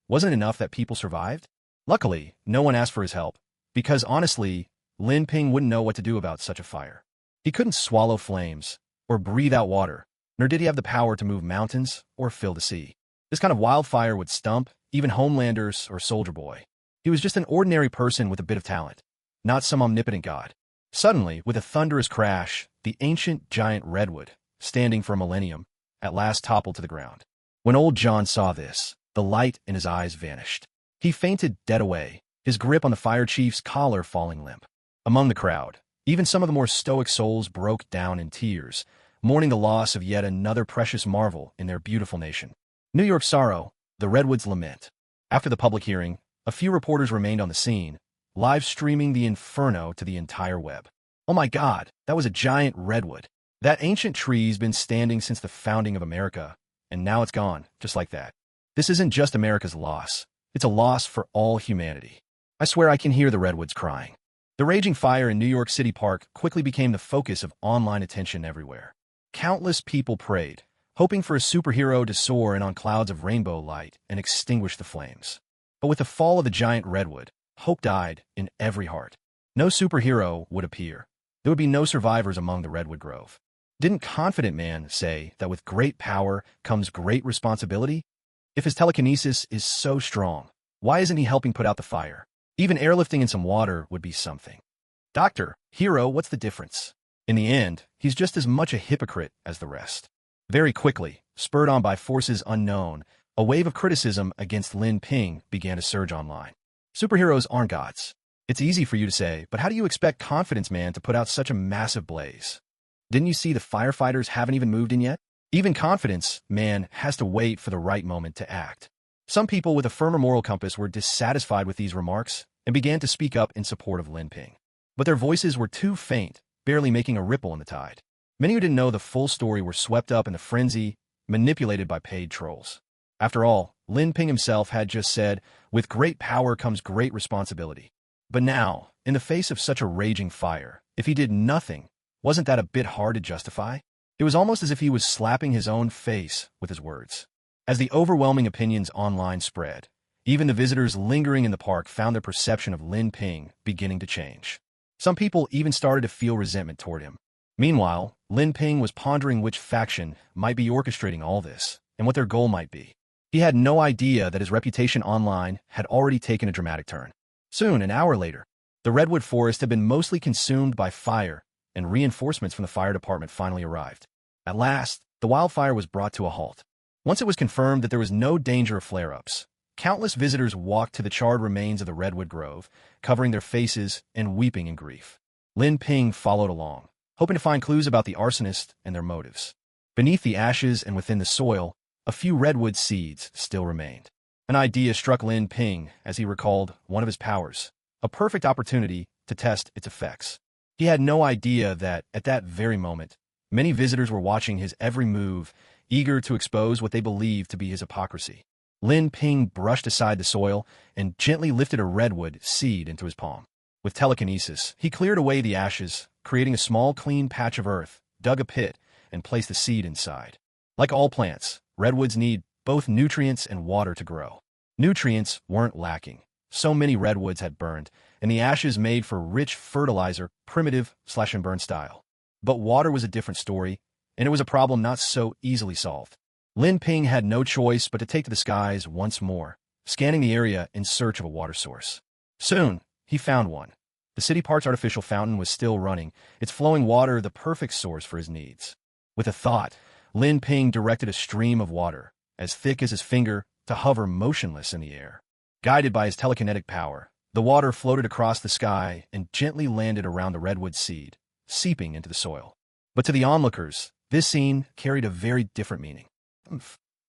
Wasn't it enough that people survived? Luckily, no one asked for his help, because honestly, Lin Ping wouldn't know what to do about such a fire. He couldn't swallow flames, or breathe out water, nor did he have the power to move mountains or fill the sea. This kind of wildfire would stump even Homelanders or Soldier Boy. He was just an ordinary person with a bit of talent, not some omnipotent god. Suddenly, with a thunderous crash, the ancient giant redwood, standing for a millennium, at last toppled to the ground. When old John saw this, the light in his eyes vanished. He fainted dead away, his grip on the fire chief's collar falling limp. Among the crowd, even some of the more stoic souls broke down in tears, mourning the loss of yet another precious marvel in their beautiful nation. New York's sorrow, the redwood's lament. After the public hearing, a few reporters remained on the scene, live streaming the inferno to the entire web. Oh my God, that was a giant redwood. That ancient tree's been standing since the founding of America, and now it's gone, just like that. This isn't just America's loss. It's a loss for all humanity. I swear I can hear the redwoods crying. The raging fire in New York City Park quickly became the focus of online attention everywhere. Countless people prayed, hoping for a superhero to soar in on clouds of rainbow light and extinguish the flames. But with the fall of the giant redwood, hope died in every heart. No superhero would appear. There would be no survivors among the redwood grove. Didn't Confident Man say that with great power comes great responsibility? If his telekinesis is so strong, why isn't he helping put out the fire? Even airlifting in some water would be something. Doctor, hero, what's the difference? In the end, he's just as much a hypocrite as the rest. Very quickly, spurred on by forces unknown, a wave of criticism against Lin Ping began to surge online. Superheroes aren't gods. It's easy for you to say, but how do you expect Confidence Man to put out such a massive blaze? Didn't you see the firefighters haven't even moved in yet? Even Confidence Man has to wait for the right moment to act. Some people with a firmer moral compass were dissatisfied with these remarks and began to speak up in support of Lin Ping. But their voices were too faint, barely making a ripple in the tide. Many who didn't know the full story were swept up in the frenzy, manipulated by paid trolls. After all, Lin Ping himself had just said, with great power comes great responsibility. But now, in the face of such a raging fire, if he did nothing, wasn't that a bit hard to justify? It was almost as if he was slapping his own face with his words. As the overwhelming opinions online spread, even the visitors lingering in the park found their perception of Lin Ping beginning to change. Some people even started to feel resentment toward him. Meanwhile, Lin Ping was pondering which faction might be orchestrating all this, and what their goal might be. He had no idea that his reputation online had already taken a dramatic turn. Soon, an hour later, the redwood forest had been mostly consumed by fire, and reinforcements from the fire department finally arrived. At last, the wildfire was brought to a halt. Once it was confirmed that there was no danger of flare-ups, countless visitors walked to the charred remains of the redwood grove, covering their faces and weeping in grief. Lin Ping followed along, hoping to find clues about the arsonists and their motives. Beneath the ashes and within the soil, a few redwood seeds still remained. An idea struck Lin Ping as he recalled one of his powers, a perfect opportunity to test its effects. He had no idea that, at that very moment, many visitors were watching his every move, eager to expose what they believed to be his hypocrisy. Lin Ping brushed aside the soil and gently lifted a redwood seed into his palm. With telekinesis, he cleared away the ashes, creating a small, clean patch of earth, dug a pit, and placed the seed inside. Like all plants, redwoods need both nutrients and water to grow. Nutrients weren't lacking. So many redwoods had burned, and the ashes made for rich fertilizer, primitive slash-and-burn style. But water was a different story, and it was a problem not so easily solved. Lin Ping had no choice but to take to the skies once more, scanning the area in search of a water source. Soon, he found one. The city park's artificial fountain was still running, its flowing water the perfect source for his needs. With a thought, Lin Ping directed a stream of water, as thick as his finger, to hover motionless in the air. Guided by his telekinetic power, the water floated across the sky and gently landed around the redwood seed, seeping into the soil. But to the onlookers, this scene carried a very different meaning.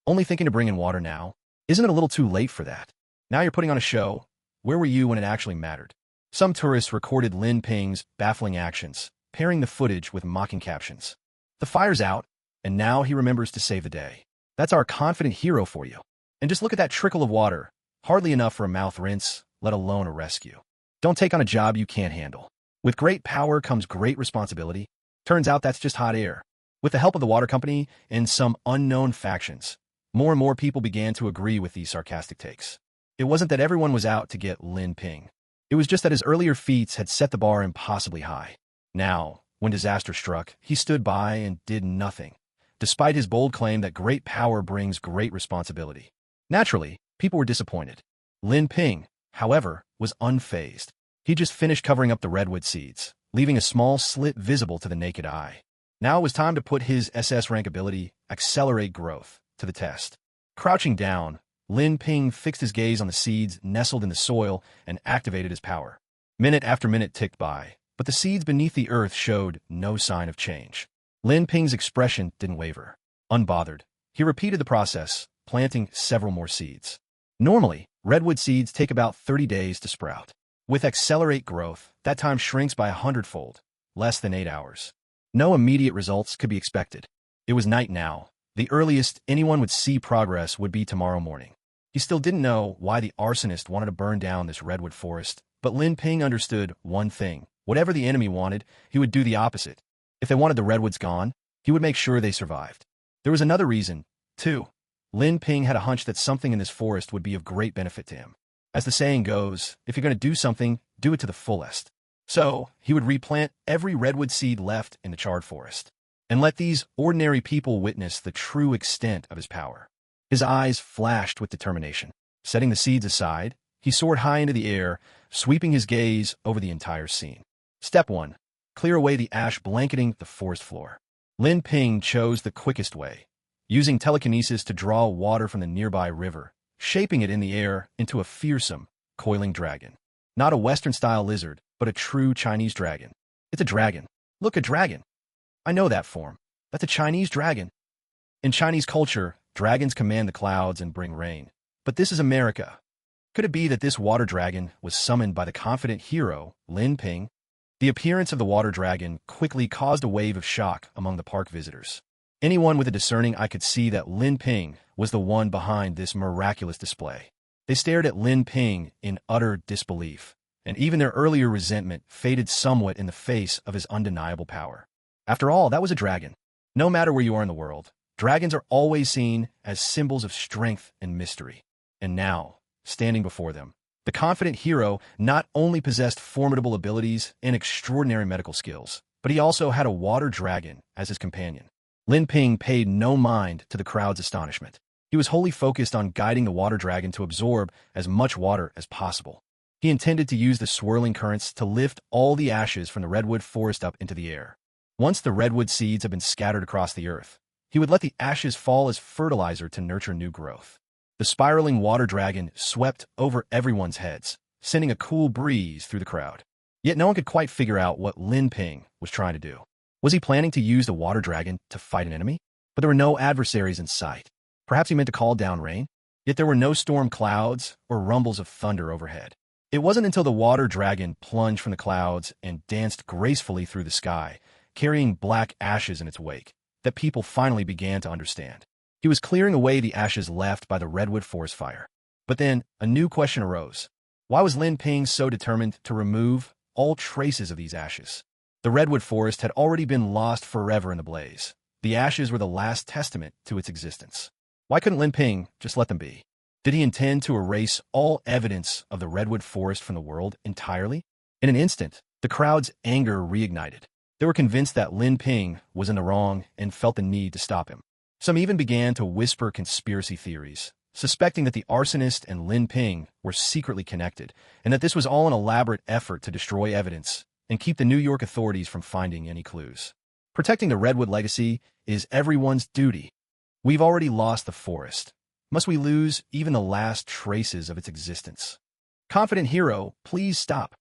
Only thinking to bring in water now? Isn't it a little too late for that? Now you're putting on a show. Where were you when it actually mattered? Some tourists recorded Lin Ping's baffling actions, pairing the footage with mocking captions. The fire's out, and now he remembers to save the day. That's our confident hero for you. And just look at that trickle of water. Hardly enough for a mouth rinse, let alone a rescue. Don't take on a job you can't handle. With great power comes great responsibility. Turns out that's just hot air. With the help of the water company and some unknown factions, more and more people began to agree with these sarcastic takes. It wasn't that everyone was out to get Lin Ping. It was just that his earlier feats had set the bar impossibly high. Now, when disaster struck, he stood by and did nothing, despite his bold claim that great power brings great responsibility. Naturally, people were disappointed. Lin Ping, however, was unfazed. He just finished covering up the redwood seeds, leaving a small slit visible to the naked eye. Now it was time to put his SS rank ability, Accelerate Growth, to the test. Crouching down, Lin Ping fixed his gaze on the seeds nestled in the soil and activated his power. Minute after minute ticked by, but the seeds beneath the earth showed no sign of change. Lin Ping's expression didn't waver. Unbothered, he repeated the process, planting several more seeds. Normally, redwood seeds take about 30 days to sprout. With Accelerate Growth, that time shrinks by 100-fold, less than 8 hours. No immediate results could be expected. It was night now. The earliest anyone would see progress would be tomorrow morning. He still didn't know why the arsonist wanted to burn down this redwood forest, but Lin Ping understood one thing. Whatever the enemy wanted, he would do the opposite. If they wanted the redwoods gone, he would make sure they survived. There was another reason, too. Lin Ping had a hunch that something in this forest would be of great benefit to him. As the saying goes, if you're going to do something, do it to the fullest. So, he would replant every redwood seed left in the charred forest, and let these ordinary people witness the true extent of his power. His eyes flashed with determination. Setting the seeds aside, he soared high into the air, sweeping his gaze over the entire scene. Step 1. Clear away the ash blanketing the forest floor. Lin Ping chose the quickest way, using telekinesis to draw water from the nearby river, shaping it in the air into a fearsome, coiling dragon. Not a Western-style lizard, but a true Chinese dragon. It's a dragon. Look, a dragon. I know that form. That's a Chinese dragon. In Chinese culture, dragons command the clouds and bring rain. But this is America. Could it be that this water dragon was summoned by the confident hero, Lin Ping? The appearance of the water dragon quickly caused a wave of shock among the park visitors. Anyone with a discerning eye could see that Lin Ping was the one behind this miraculous display. They stared at Lin Ping in utter disbelief, and even their earlier resentment faded somewhat in the face of his undeniable power. After all, that was a dragon. No matter where you are in the world, dragons are always seen as symbols of strength and mystery. And now, standing before them, the confident hero not only possessed formidable abilities and extraordinary medical skills, but he also had a water dragon as his companion. Lin Ping paid no mind to the crowd's astonishment. He was wholly focused on guiding the water dragon to absorb as much water as possible. He intended to use the swirling currents to lift all the ashes from the redwood forest up into the air. Once the redwood seeds had been scattered across the earth, he would let the ashes fall as fertilizer to nurture new growth. The spiraling water dragon swept over everyone's heads, sending a cool breeze through the crowd. Yet no one could quite figure out what Lin Ping was trying to do. Was he planning to use the water dragon to fight an enemy? But there were no adversaries in sight. Perhaps he meant to call down rain? Yet there were no storm clouds or rumbles of thunder overhead. It wasn't until the water dragon plunged from the clouds and danced gracefully through the sky, carrying black ashes in its wake, that people finally began to understand. He was clearing away the ashes left by the redwood forest fire. But then a new question arose. Why was Lin Ping so determined to remove all traces of these ashes? The redwood forest had already been lost forever in the blaze. The ashes were the last testament to its existence. Why couldn't Lin Ping just let them be? Did he intend to erase all evidence of the redwood forest from the world entirely? In an instant, the crowd's anger reignited. They were convinced that Lin Ping was in the wrong and felt the need to stop him. Some even began to whisper conspiracy theories, suspecting that the arsonist and Lin Ping were secretly connected, and that this was all an elaborate effort to destroy evidence and keep the New York authorities from finding any clues. Protecting the redwood legacy is everyone's duty. We've already lost the forest. Must we lose even the last traces of its existence? Confident hero, please stop.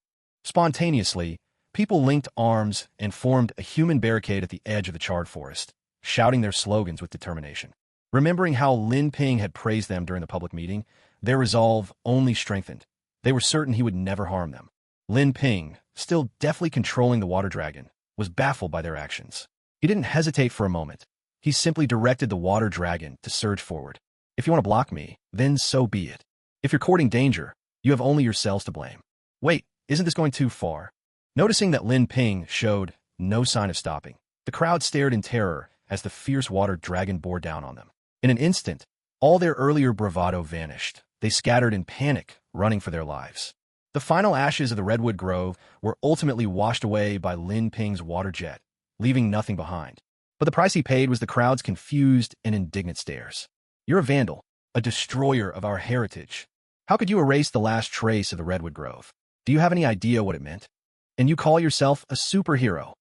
Spontaneously, people linked arms and formed a human barricade at the edge of the charred forest, shouting their slogans with determination. Remembering how Lin Ping had praised them during the public meeting, their resolve only strengthened. They were certain he would never harm them. Lin Ping, still deftly controlling the water dragon, was baffled by their actions. He didn't hesitate for a moment. He simply directed the water dragon to surge forward. If you want to block me, then so be it. If you're courting danger, you have only yourselves to blame. Wait, isn't this going too far? Noticing that Lin Ping showed no sign of stopping, the crowd stared in terror as the fierce water dragon bore down on them. In an instant, all their earlier bravado vanished. They scattered in panic, running for their lives. The final ashes of the redwood grove were ultimately washed away by Lin Ping's water jet, leaving nothing behind. But the price he paid was the crowd's confused and indignant stares. You're a vandal, a destroyer of our heritage. How could you erase the last trace of the redwood grove? Do you have any idea what it meant? And you call yourself a superhero?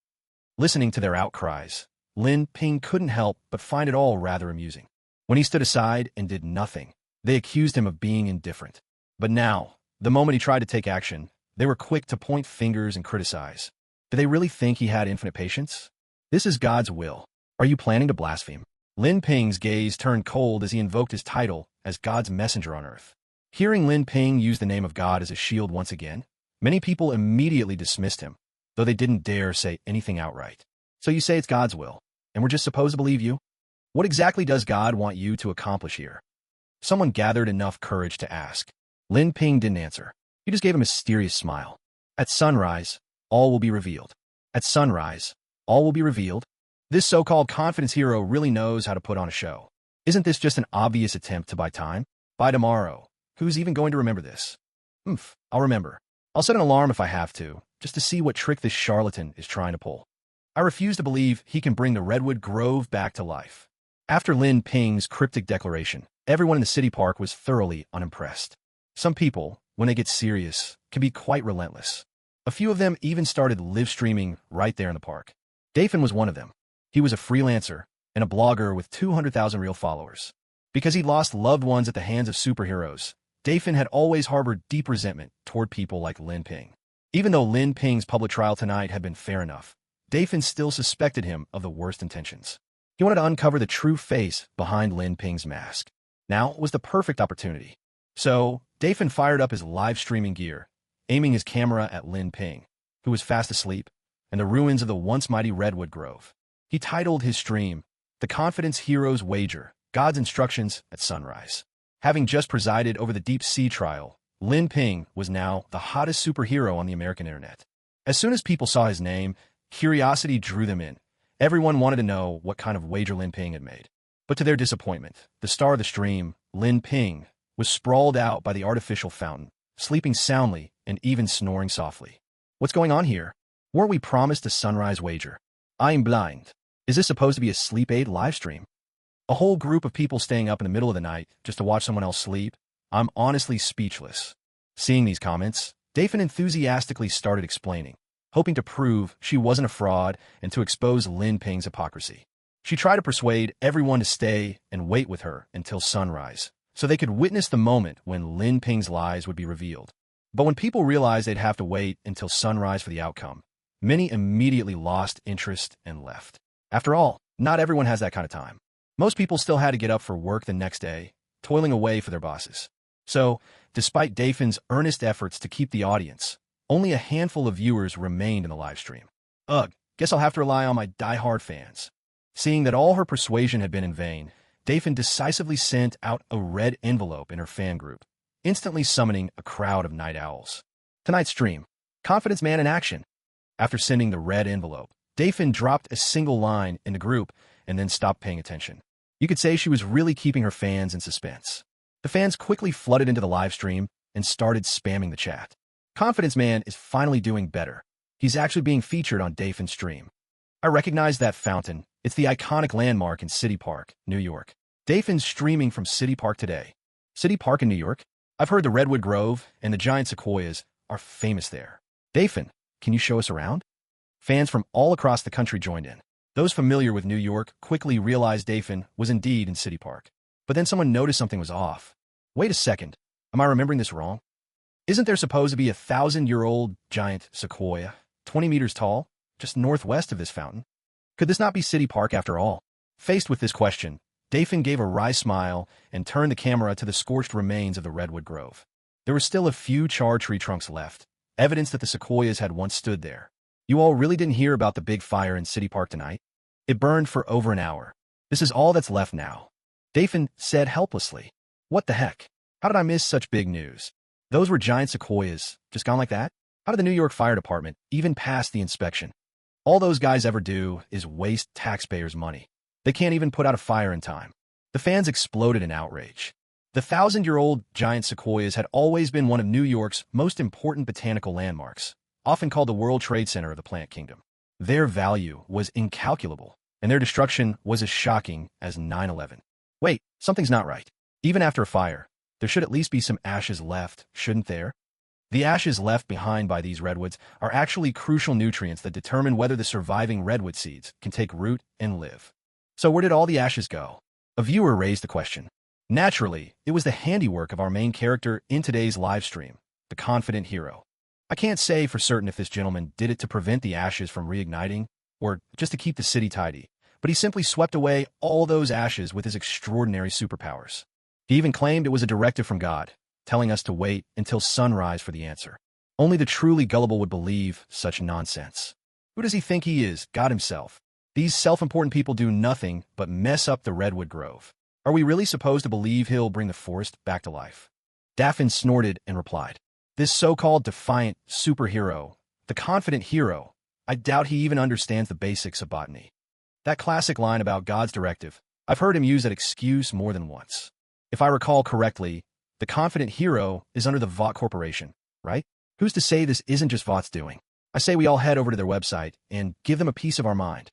Listening to their outcries, Lin Ping couldn't help but find it all rather amusing. When he stood aside and did nothing, they accused him of being indifferent. But now, the moment he tried to take action, they were quick to point fingers and criticize. Did they really think he had infinite patience? This is God's will. Are you planning to blaspheme? Lin Ping's gaze turned cold as he invoked his title as God's messenger on earth. Hearing Lin Ping use the name of God as a shield once again, many people immediately dismissed him, though they didn't dare say anything outright. So you say it's God's will, and we're just supposed to believe you? What exactly does God want you to accomplish here? Someone gathered enough courage to ask. Lin Ping didn't answer. He just gave a mysterious smile. At sunrise, all will be revealed. At sunrise, all will be revealed. This so-called confidence hero really knows how to put on a show. Isn't this just an obvious attempt to buy time? By tomorrow. Who's even going to remember this? I'll remember. I'll set an alarm if I have to, just to see what trick this charlatan is trying to pull. I refuse to believe he can bring the redwood grove back to life. After Lin Ping's cryptic declaration, everyone in the city park was thoroughly unimpressed. Some people, when they get serious, can be quite relentless. A few of them even started live streaming right there in the park. Dafin was one of them. He was a freelancer and a blogger with 200,000 real followers. Because he'd lost loved ones at the hands of superheroes, Dafin had always harbored deep resentment toward people like Lin Ping. Even though Lin Ping's public trial tonight had been fair enough, Dafin still suspected him of the worst intentions. He wanted to uncover the true face behind Lin Ping's mask. Now was the perfect opportunity. So, Dafin fired up his live streaming gear, aiming his camera at Lin Ping, who was fast asleep, and the ruins of the once mighty redwood grove. He titled his stream, The Confidence Hero's Wager, God's Instructions at Sunrise. Having just presided over the deep sea trial, Lin Ping was now the hottest superhero on the American internet. As soon as people saw his name, curiosity drew them in. Everyone wanted to know what kind of wager Lin Ping had made. But to their disappointment, the star of the stream, Lin Ping, was sprawled out by the artificial fountain, sleeping soundly and even snoring softly. What's going on here? Weren't we promised a sunrise wager? I'm blind. Is this supposed to be a sleep aid live stream? A whole group of people staying up in the middle of the night just to watch someone else sleep? I'm honestly speechless. Seeing these comments, Dafin enthusiastically started explaining, hoping to prove she wasn't a fraud and to expose Lin Ping's hypocrisy. She tried to persuade everyone to stay and wait with her until sunrise, so they could witness the moment when Lin Ping's lies would be revealed. But when people realized they'd have to wait until sunrise for the outcome, many immediately lost interest and left. After all, not everyone has that kind of time. Most people still had to get up for work the next day, toiling away for their bosses. So, despite Dafin's earnest efforts to keep the audience, only a handful of viewers remained in the live stream. Ugh, guess I'll have to rely on my die-hard fans. Seeing that all her persuasion had been in vain, Dafin decisively sent out a red envelope in her fan group, instantly summoning a crowd of night owls. Tonight's stream, Confidence Man in Action. After sending the red envelope, Dafin dropped a single line in the group and then stopped paying attention. You could say she was really keeping her fans in suspense. The fans quickly flooded into the live stream and started spamming the chat. Confidence Man is finally doing better. He's actually being featured on Dafin's stream. I recognize that fountain. It's the iconic landmark in City Park, New York. Dafin's streaming from City Park today. City Park in New York? I've heard the Redwood Grove and the giant sequoias are famous there. Dafin, can you show us around? Fans from all across the country joined in. Those familiar with New York quickly realized Dafin was indeed in City Park. But then someone noticed something was off. Wait a second. Am I remembering this wrong? Isn't there supposed to be a 1,000-year-old giant sequoia, 20 meters tall, just northwest of this fountain? Could this not be City Park after all? Faced with this question, Dafin gave a wry smile and turned the camera to the scorched remains of the Redwood Grove. There were still a few charred tree trunks left, evidence that the sequoias had once stood there. You all really didn't hear about the big fire in City Park tonight? It burned for over an hour. This is all that's left now. Dafin said helplessly. What the heck? How did I miss such big news? Those were giant sequoias, just gone like that? How did the New York Fire Department even pass the inspection? All those guys ever do is waste taxpayers' money. They can't even put out a fire in time. The fans exploded in outrage. The 1,000-year-old giant sequoias had always been one of New York's most important botanical landmarks, often called the World Trade Center of the plant kingdom. Their value was incalculable, and their destruction was as shocking as 9/11. Wait, something's not right. Even after a fire, there should at least be some ashes left, shouldn't there? The ashes left behind by these redwoods are actually crucial nutrients that determine whether the surviving redwood seeds can take root and live. So where did all the ashes go? A viewer raised the question. Naturally, it was the handiwork of our main character in today's live stream, the confident hero. I can't say for certain if this gentleman did it to prevent the ashes from reigniting or just to keep the city tidy, but he simply swept away all those ashes with his extraordinary superpowers. He even claimed it was a directive from God, telling us to wait until sunrise for the answer. Only the truly gullible would believe such nonsense. Who does he think he is, God himself? These self-important people do nothing but mess up the Redwood Grove. Are we really supposed to believe he'll bring the forest back to life? Dafin snorted and replied, this so-called defiant superhero, the confident hero, I doubt he even understands the basics of botany. That classic line about God's directive, I've heard him use that excuse more than once. If I recall correctly, the confident hero is under the Vought Corporation, right? Who's to say this isn't just Vought's doing? I say we all head over to their website and give them a piece of our mind.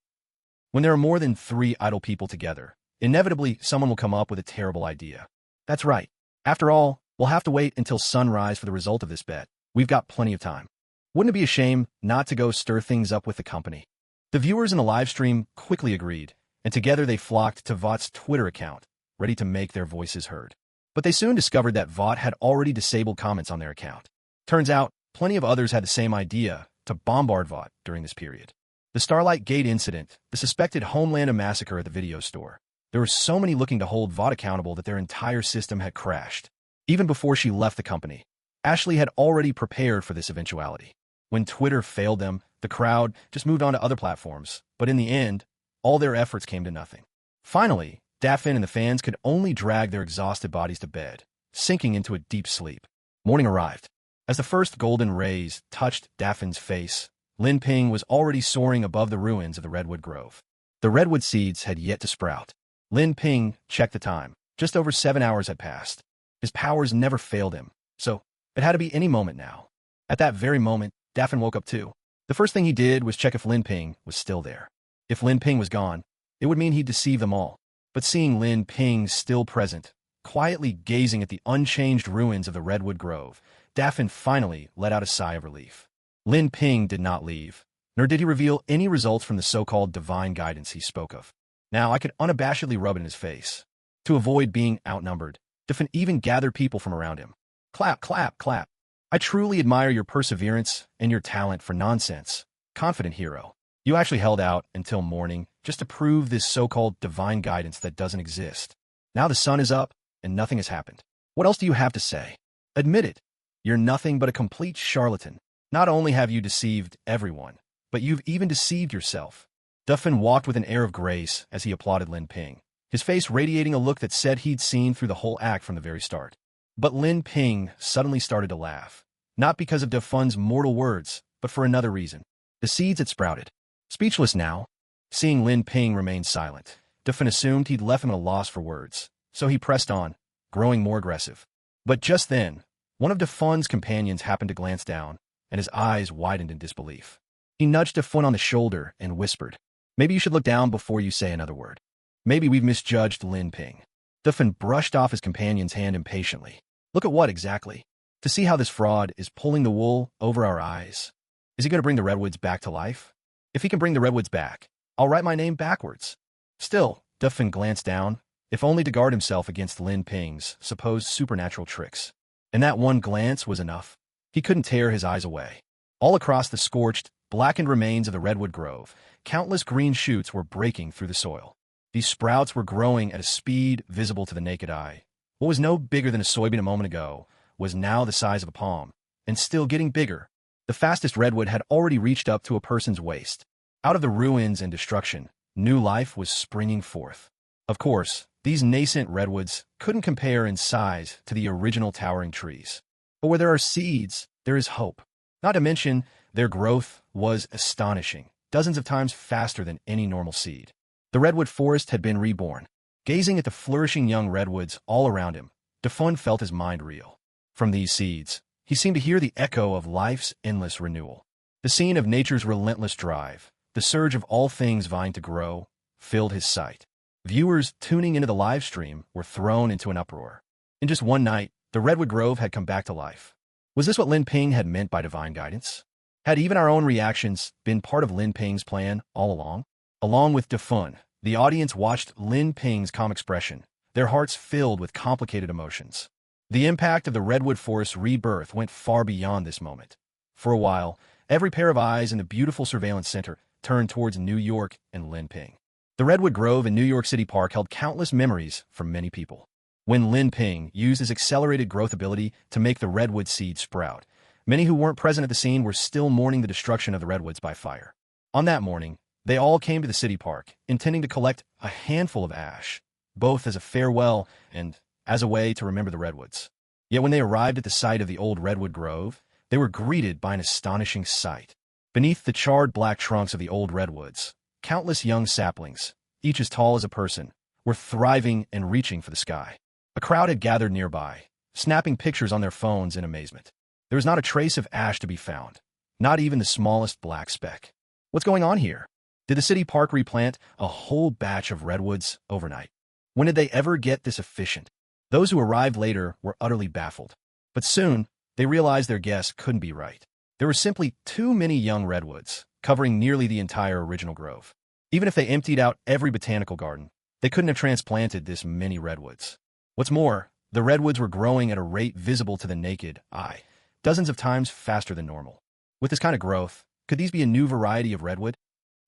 When there are more than 3 idle people together, inevitably someone will come up with a terrible idea. That's right. After all, we'll have to wait until sunrise for the result of this bet. We've got plenty of time. Wouldn't it be a shame not to go stir things up with the company? The viewers in the live stream quickly agreed, and together they flocked to Vought's Twitter account, ready to make their voices heard. But they soon discovered that Vought had already disabled comments on their account. Turns out, plenty of others had the same idea to bombard Vought during this period. The Starlight Gate incident, the suspected Homeland massacre at the video store. There were so many looking to hold Vought accountable that their entire system had crashed. Even before she left the company, Ashley had already prepared for this eventuality. When Twitter failed them, the crowd just moved on to other platforms. But in the end, all their efforts came to nothing. Finally, Daphne and the fans could only drag their exhausted bodies to bed, sinking into a deep sleep. Morning arrived. As the first golden rays touched Daphne's face, Lin Ping was already soaring above the ruins of the redwood grove. The redwood seeds had yet to sprout. Lin Ping checked the time. Just over 7 hours had passed. His powers never failed him, so it had to be any moment now. At that very moment, Daphne woke up too. The first thing he did was check if Lin Ping was still there. If Lin Ping was gone, it would mean he'd deceived them all. But seeing Lin Ping still present, quietly gazing at the unchanged ruins of the redwood grove, Daphne finally let out a sigh of relief. Lin Ping did not leave, nor did he reveal any results from the so-called divine guidance he spoke of. Now I could unabashedly rub it in his face. To avoid being outnumbered, Daphne even gathered people from around him. Clap, clap, clap. I truly admire your perseverance and your talent for nonsense, confident hero. You actually held out until morning just to prove this so-called divine guidance that doesn't exist. Now the sun is up and nothing has happened. What else do you have to say? Admit it. You're nothing but a complete charlatan. Not only have you deceived everyone, but you've even deceived yourself. Daphne walked with an air of grace as he applauded Lin Ping, his face radiating a look that said he'd seen through the whole act from the very start. But Lin Ping suddenly started to laugh, not because of Daphne's mortal words, but for another reason. The seeds had sprouted. Speechless now, seeing Lin Ping remain silent, Daphne assumed he'd left him at a loss for words, so he pressed on, growing more aggressive. But just then, one of Daphne's companions happened to glance down, and his eyes widened in disbelief. He nudged Daphne on the shoulder and whispered, "Maybe you should look down before you say another word. Maybe we've misjudged Lin Ping." Daphne brushed off his companion's hand impatiently. "Look at what exactly? To see how this fraud is pulling the wool over our eyes. Is he going to bring the redwoods back to life? If he can bring the redwoods back, I'll write my name backwards." Still, Daphne glanced down, if only to guard himself against Lin Ping's supposed supernatural tricks. And that one glance was enough. He couldn't tear his eyes away. All across the scorched, blackened remains of the redwood grove, countless green shoots were breaking through the soil. These sprouts were growing at a speed visible to the naked eye. What was no bigger than a soybean a moment ago was now the size of a palm, and still getting bigger. The fastest redwood had already reached up to a person's waist. Out of the ruins and destruction, new life was springing forth. Of course, these nascent redwoods couldn't compare in size to the original towering trees. But where there are seeds, there is hope. Not to mention, their growth was astonishing, dozens of times faster than any normal seed. The redwood forest had been reborn. Gazing at the flourishing young redwoods all around him, Daphne felt his mind reel. From these seeds, he seemed to hear the echo of life's endless renewal. The scene of nature's relentless drive, the surge of all things vying to grow, filled his sight. Viewers tuning into the live stream were thrown into an uproar. In just one night, the redwood grove had come back to life. Was this what Lin Ping had meant by divine guidance? Had even our own reactions been part of Lin Ping's plan all along? Along with Daphne, the audience watched Lin Ping's calm expression, their hearts filled with complicated emotions. The impact of the redwood forest's rebirth went far beyond this moment. For a while, every pair of eyes in the beautiful surveillance center turned towards New York and Lin Ping. The Redwood Grove in New York City Park held countless memories for many people. When Lin Ping used his accelerated growth ability to make the redwood seed sprout, many who weren't present at the scene were still mourning the destruction of the redwoods by fire. On that morning, they all came to the city park, intending to collect a handful of ash, both as a farewell and as a way to remember the redwoods. Yet when they arrived at the site of the old redwood grove, they were greeted by an astonishing sight. Beneath the charred black trunks of the old redwoods, countless young saplings, each as tall as a person, were thriving and reaching for the sky. A crowd had gathered nearby, snapping pictures on their phones in amazement. There was not a trace of ash to be found, not even the smallest black speck. What's going on here? Did the city park replant a whole batch of redwoods overnight? When did they ever get this efficient? Those who arrived later were utterly baffled. But soon, they realized their guess couldn't be right. There were simply too many young redwoods, covering nearly the entire original grove. Even if they emptied out every botanical garden, they couldn't have transplanted this many redwoods. What's more, the redwoods were growing at a rate visible to the naked eye, dozens of times faster than normal. With this kind of growth, could these be a new variety of redwood?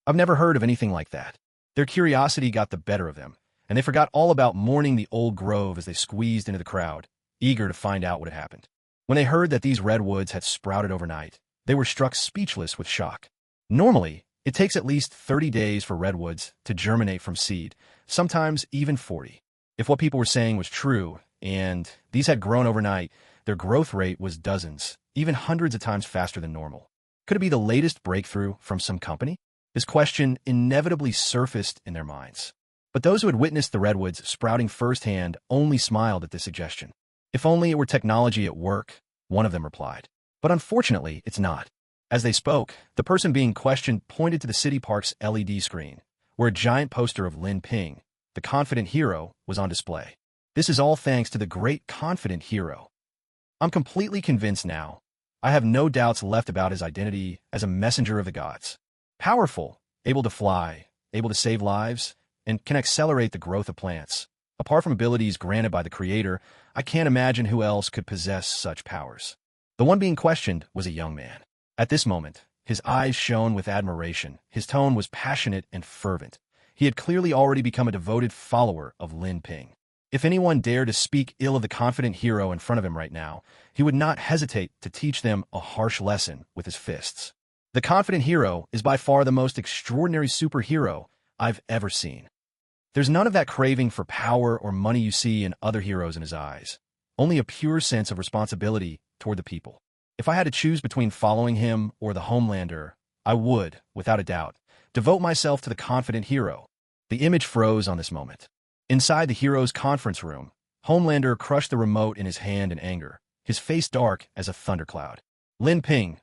I've never heard of anything like that. Their curiosity got the better of them, and they forgot all about mourning the old grove as they squeezed into the crowd, eager to find out what had happened. When they heard that these redwoods had sprouted overnight, they were struck speechless with shock. Normally, It takes at least 30 days for redwoods to germinate from seed, sometimes even 40. If what people were saying was true, and these had grown overnight, their growth rate was dozens, even hundreds of times faster than normal. Could it be the latest breakthrough from some company? This question inevitably surfaced in their minds. But those who had witnessed the redwoods sprouting firsthand only smiled at this suggestion. If only it were technology at work, one of them replied. But unfortunately, it's not. As they spoke, the person being questioned pointed to the city park's LED screen, where a giant poster of Lin Ping, the confident hero, was on display. This is all thanks to the great confident hero. I'm completely convinced now. I have no doubts left about his identity as a messenger of the gods. Powerful, able to fly, able to save lives, and can accelerate the growth of plants. Apart from abilities granted by the creator, I can't imagine who else could possess such powers. The one being questioned was a young man. At this moment, his eyes shone with admiration. His tone was passionate and fervent. He had clearly already become a devoted follower of Lin Ping. If anyone dared to speak ill of the confident hero in front of him right now, he would not hesitate to teach them a harsh lesson with his fists. The confident hero is by far the most extraordinary superhero I've ever seen. There's none of that craving for power or money you see in other heroes in his eyes. Only a pure sense of responsibility toward the people. If I had to choose between following him or the Homelander, I would, without a doubt, devote myself to the confident hero. The image froze on this moment. Inside the hero's conference room, Homelander crushed the remote in his hand in anger, his face dark as a thundercloud. Lin Ping,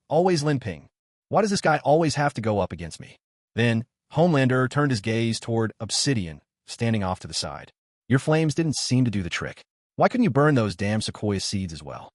always Lin Ping. Why does this guy always have to go up against me? Then, Homelander turned his gaze toward Obsidian, standing off to the side. Your flames didn't seem to do the trick. Why couldn't you burn those damn sequoia seeds as well?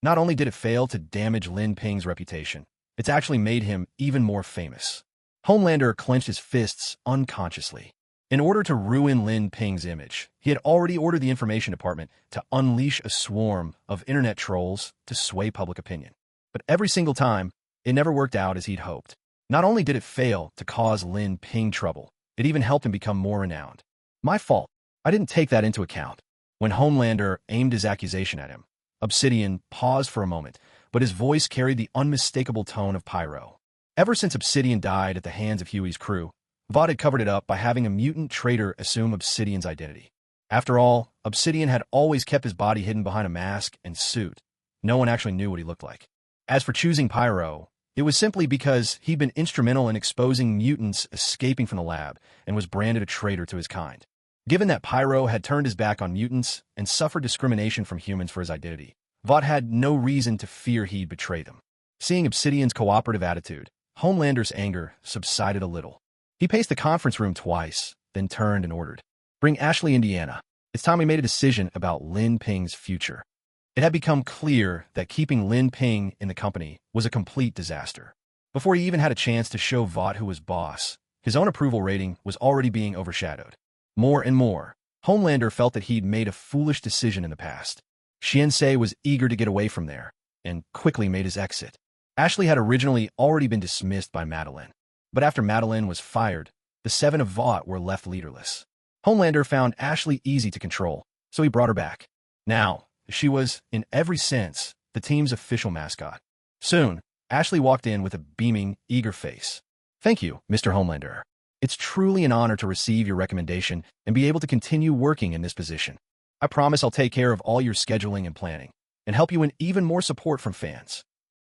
Not only did it fail to damage Lin Ping's reputation, it's actually made him even more famous. Homelander clenched his fists unconsciously. In order to ruin Lin Ping's image, he had already ordered the information department to unleash a swarm of internet trolls to sway public opinion. But every single time, it never worked out as he'd hoped. Not only did it fail to cause Lin Ping trouble, it even helped him become more renowned. My fault. I didn't take that into account. When Homelander aimed his accusation at him, Obsidian paused for a moment, but his voice carried the unmistakable tone of Pyro. Ever since Obsidian died at the hands of Huey's crew, Vought had covered it up by having a mutant traitor assume Obsidian's identity. After all, Obsidian had always kept his body hidden behind a mask and suit. No one actually knew what he looked like. As for choosing Pyro, it was simply because he'd been instrumental in exposing mutants escaping from the lab and was branded a traitor to his kind. Given that Pyro had turned his back on mutants and suffered discrimination from humans for his identity, Vought had no reason to fear he'd betray them. Seeing Obsidian's cooperative attitude, Homelander's anger subsided a little. He paced the conference room twice, then turned and ordered, "Bring Ashley, Indiana. It's time we made a decision about Lin Ping's future." It had become clear that keeping Lin Ping in the company was a complete disaster. Before he even had a chance to show Vought who was boss, his own approval rating was already being overshadowed. More and more, Homelander felt that he'd made a foolish decision in the past. Shinsei was eager to get away from there, and quickly made his exit. Ashley had originally already been dismissed by Madeline. But after Madeline was fired, the seven of Vought were left leaderless. Homelander found Ashley easy to control, so he brought her back. Now, she was, in every sense, the team's official mascot. Soon, Ashley walked in with a beaming, eager face. "Thank you, Mr. Homelander. It's truly an honor to receive your recommendation and be able to continue working in this position. I promise I'll take care of all your scheduling and planning, and help you in even more support from fans."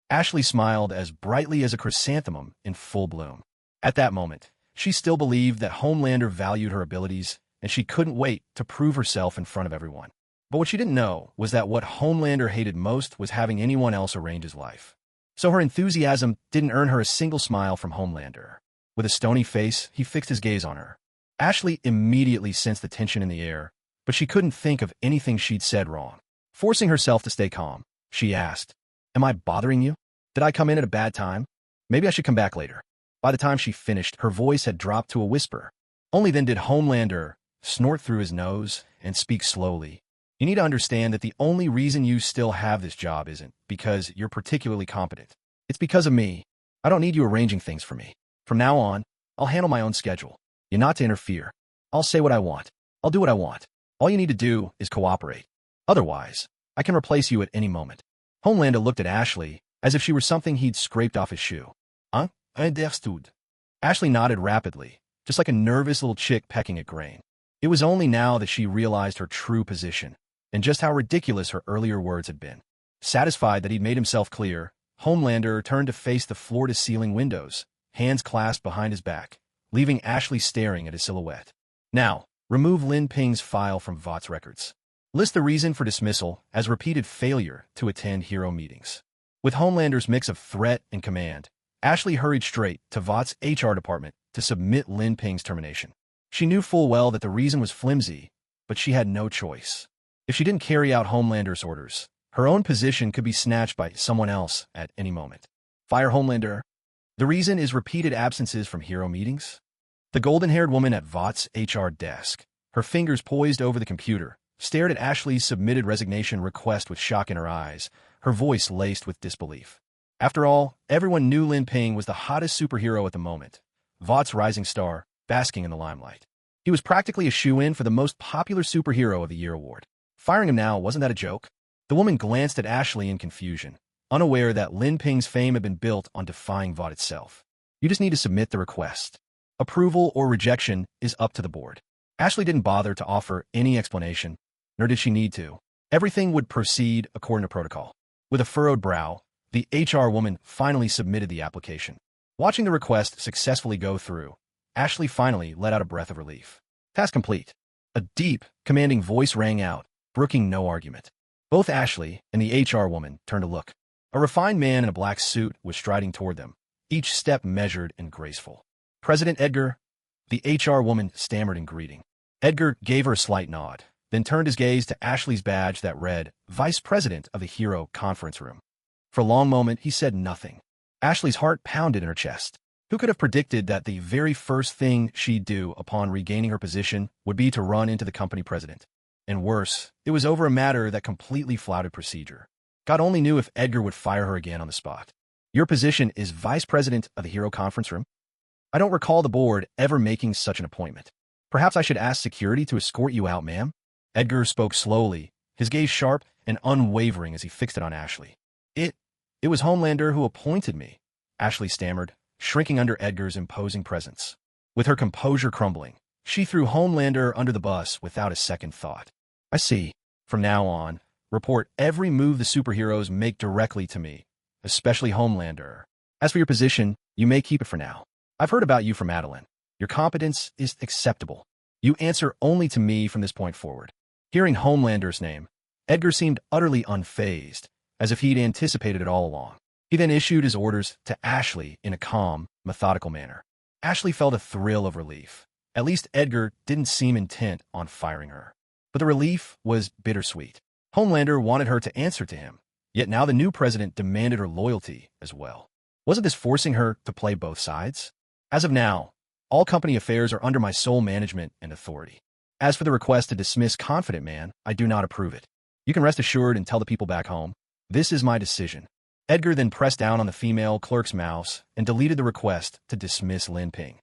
Ashley smiled as brightly as a chrysanthemum in full bloom. At that moment, she still believed that Homelander valued her abilities, and she couldn't wait to prove herself in front of everyone. But what she didn't know was that what Homelander hated most was having anyone else arrange his life. So her enthusiasm didn't earn her a single smile from Homelander. With a stony face, he fixed his gaze on her. Ashley immediately sensed the tension in the air, but she couldn't think of anything she'd said wrong. Forcing herself to stay calm, she asked, "Am I bothering you? Did I come in at a bad time? Maybe I should come back later." By the time she finished, her voice had dropped to a whisper. Only then did Homelander snort through his nose and speak slowly. "You need to understand that the only reason you still have this job isn't because you're particularly competent. It's because of me. I don't need you arranging things for me. From now on, I'll handle my own schedule. You're not to interfere. I'll say what I want. I'll do what I want. All you need to do is cooperate. Otherwise, I can replace you at any moment." Homelander looked at Ashley as if she were something he'd scraped off his shoe. "Huh? Understood. Ashley nodded rapidly, just like a nervous little chick pecking at grain. It was only now that she realized her true position, and just how ridiculous her earlier words had been. Satisfied that he'd made himself clear, Homelander turned to face the floor-to-ceiling windows, hands clasped behind his back, leaving Ashley staring at his silhouette. Now, remove Lin Ping's file from VOT's records. List the reason for dismissal as repeated failure to attend hero meetings. With Homelander's mix of threat and command, Ashley hurried straight to VOT's HR department to submit Lin Ping's termination. She knew full well that the reason was flimsy, but she had no choice. If she didn't carry out Homelander's orders, her own position could be snatched by someone else at any moment. Fire Homelander. The reason is repeated absences from hero meetings. The golden-haired woman at VOT's HR desk, her fingers poised over the computer, stared at Ashley's submitted resignation request with shock in her eyes, her voice laced with disbelief. After all, everyone knew Lin Ping was the hottest superhero at the moment, VOT's rising star, basking in the limelight. He was practically a shoo-in for the most popular superhero of the year award. Firing him now, wasn't that a joke? The woman glanced at Ashley in confusion, unaware that Lin Ping's fame had been built on defying VOT itself. You just need to submit the request. Approval or rejection is up to the board. Ashley didn't bother to offer any explanation, nor did she need to. Everything would proceed according to protocol. With a furrowed brow, the HR woman finally submitted the application. Watching the request successfully go through, Ashley finally let out a breath of relief. Task complete. A deep, commanding voice rang out, brooking no argument. Both Ashley and the HR woman turned to look. A refined man in a black suit was striding toward them, each step measured and graceful. President Edgar, the HR woman stammered in greeting. Edgar gave her a slight nod, then turned his gaze to Ashley's badge that read, Vice President of the Hero Conference Room. For a long moment, he said nothing. Ashley's heart pounded in her chest. Who could have predicted that the very first thing she'd do upon regaining her position would be to run into the company president? And worse, it was over a matter that completely flouted procedure. God only knew if Edgar would fire her again on the spot. Your position is Vice President of the Hero Conference Room? I don't recall the board ever making such an appointment. Perhaps I should ask security to escort you out, ma'am? Edgar spoke slowly, his gaze sharp and unwavering as he fixed it on Ashley. It was Homelander who appointed me, Ashley stammered, shrinking under Edgar's imposing presence. With her composure crumbling, she threw Homelander under the bus without a second thought. I see. From now on, report every move the superheroes make directly to me, especially Homelander. As for your position, you may keep it for now. I've heard about you from Madeline. Your competence is acceptable. You answer only to me from this point forward. Hearing Homelander's name, Edgar seemed utterly unfazed, as if he'd anticipated it all along. He then issued his orders to Ashley in a calm, methodical manner. Ashley felt a thrill of relief. At least Edgar didn't seem intent on firing her. But the relief was bittersweet. Homelander wanted her to answer to him, yet now the new president demanded her loyalty as well. Wasn't this forcing her to play both sides? As of now, all company affairs are under my sole management and authority. As for the request to dismiss Confident Man, I do not approve it. You can rest assured and tell the people back home, this is my decision. Edgar then pressed down on the female clerk's mouse and deleted the request to dismiss Lin Ping.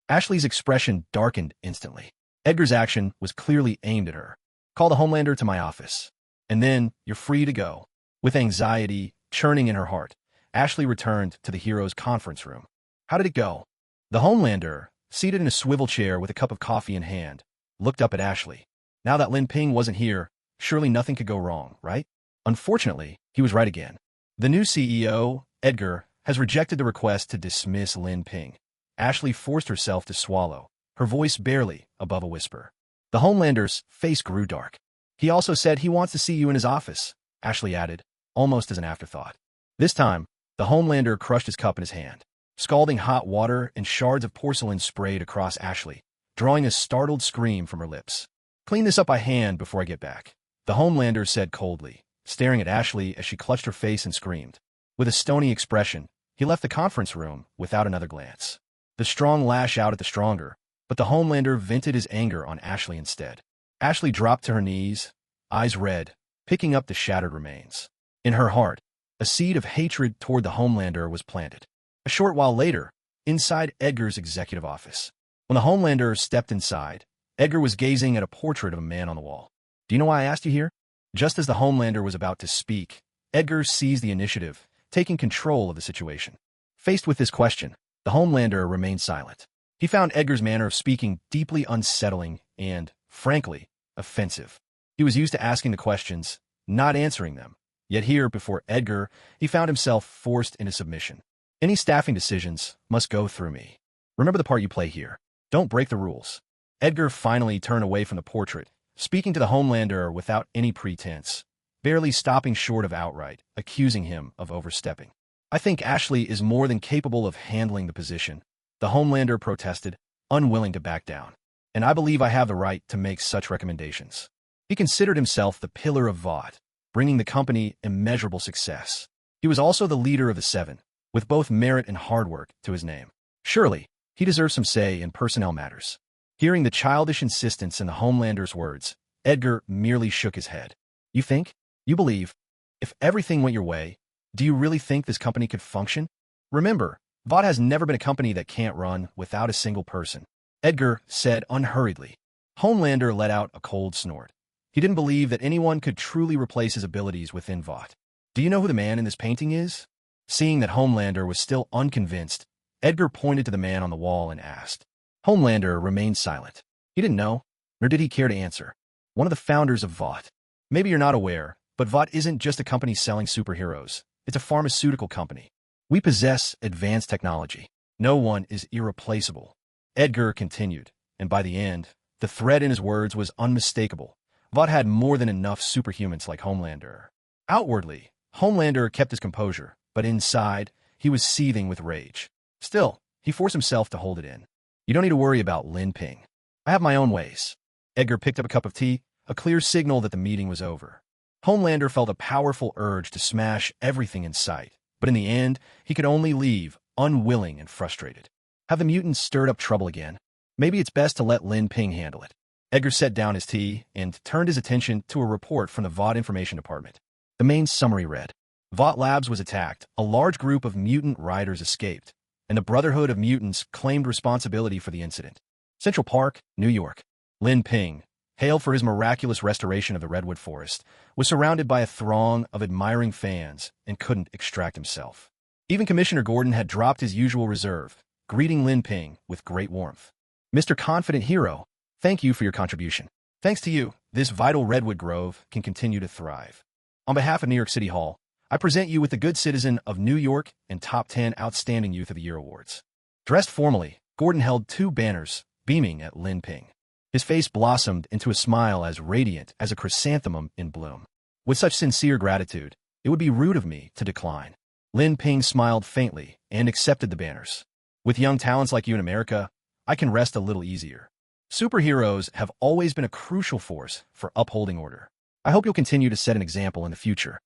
Ashley's expression darkened instantly. Edgar's action was clearly aimed at her. Call the Homelander to my office. And then you're free to go. With anxiety churning in her heart, Ashley returned to the hero's conference room. How did it go? The Homelander, seated in a swivel chair with a cup of coffee in hand, looked up at Ashley. Now that Lin Ping wasn't here, surely nothing could go wrong, right? Unfortunately, he was right again. The new CEO, Edgar, has rejected the request to dismiss Lin Ping. Ashley forced herself to swallow, her voice barely above a whisper. The Homelander's face grew dark. He also said he wants to see you in his office, Ashley added, almost as an afterthought. This time, the Homelander crushed his cup in his hand. Scalding hot water and shards of porcelain sprayed across Ashley, drawing a startled scream from her lips. Clean this up by hand before I get back, the Homelander said coldly, staring at Ashley as she clutched her face and screamed. With a stony expression, he left the conference room without another glance. The strong lash out at the stronger, but the Homelander vented his anger on Ashley instead. Ashley dropped to her knees, eyes red, picking up the shattered remains. In her heart, a seed of hatred toward the Homelander was planted. A short while later, inside Edgar's executive office. When the Homelander stepped inside, Edgar was gazing at a portrait of a man on the wall. Do you know why I asked you here? Just as the Homelander was about to speak, Edgar seized the initiative, taking control of the situation. Faced with this question, the Homelander remained silent. He found Edgar's manner of speaking deeply unsettling and, frankly, offensive. He was used to asking the questions, not answering them. Yet here, before Edgar, he found himself forced into submission. Any staffing decisions must go through me. Remember the part you play here. Don't break the rules. Edgar finally turned away from the portrait, speaking to the Homelander without any pretense, barely stopping short of outright accusing him of overstepping. I think Ashley is more than capable of handling the position, the Homelander protested, unwilling to back down. And I believe I have the right to make such recommendations. He considered himself the pillar of Vought, bringing the company immeasurable success. He was also the leader of the Seven, with both merit and hard work to his name. Surely, he deserves some say in personnel matters. Hearing the childish insistence in the Homelander's words, Edgar merely shook his head. You think? You believe? If everything went your way, do you really think this company could function? Remember, Vought has never been a company that can't run without a single person. Edgar said unhurriedly. Homelander let out a cold snort. He didn't believe that anyone could truly replace his abilities within Vought. Do you know who the man in this painting is? Seeing that Homelander was still unconvinced, Edgar pointed to the man on the wall and asked. Homelander remained silent. He didn't know, nor did he care to answer. One of the founders of Vought. Maybe you're not aware, but Vought isn't just a company selling superheroes. It's a pharmaceutical company. We possess advanced technology. No one is irreplaceable. Edgar continued, and by the end, the thread in his words was unmistakable. Vought had more than enough superhumans like Homelander. Outwardly, Homelander kept his composure, but inside, he was seething with rage. Still, he forced himself to hold it in. You don't need to worry about Lin Ping. I have my own ways. Edgar picked up a cup of tea, a clear signal that the meeting was over. Homelander felt a powerful urge to smash everything in sight, but in the end, he could only leave, unwilling and frustrated. Have the mutants stirred up trouble again? Maybe it's best to let Lin Ping handle it. Edgar set down his tea and turned his attention to a report from the Vought Information Department. The main summary read, Vought Labs was attacked, a large group of mutant riders escaped, and the Brotherhood of Mutants claimed responsibility for the incident. Central Park, New York. Lin Ping, hailed for his miraculous restoration of the Redwood Forest, was surrounded by a throng of admiring fans and couldn't extract himself. Even Commissioner Gordon had dropped his usual reserve, greeting Lin Ping with great warmth. Mr. Confident Hero, thank you for your contribution. Thanks to you, this vital redwood grove can continue to thrive. On behalf of New York City Hall, I present you with the Good Citizen of New York and Top 10 Outstanding Youth of the Year awards. Dressed formally, Gordon held two banners, beaming at Lin Ping. His face blossomed into a smile as radiant as a chrysanthemum in bloom. With such sincere gratitude, it would be rude of me to decline. Lin Ping smiled faintly and accepted the banners. With young talents like you in America, I can rest a little easier. Superheroes have always been a crucial force for upholding order. I hope you'll continue to set an example in the future.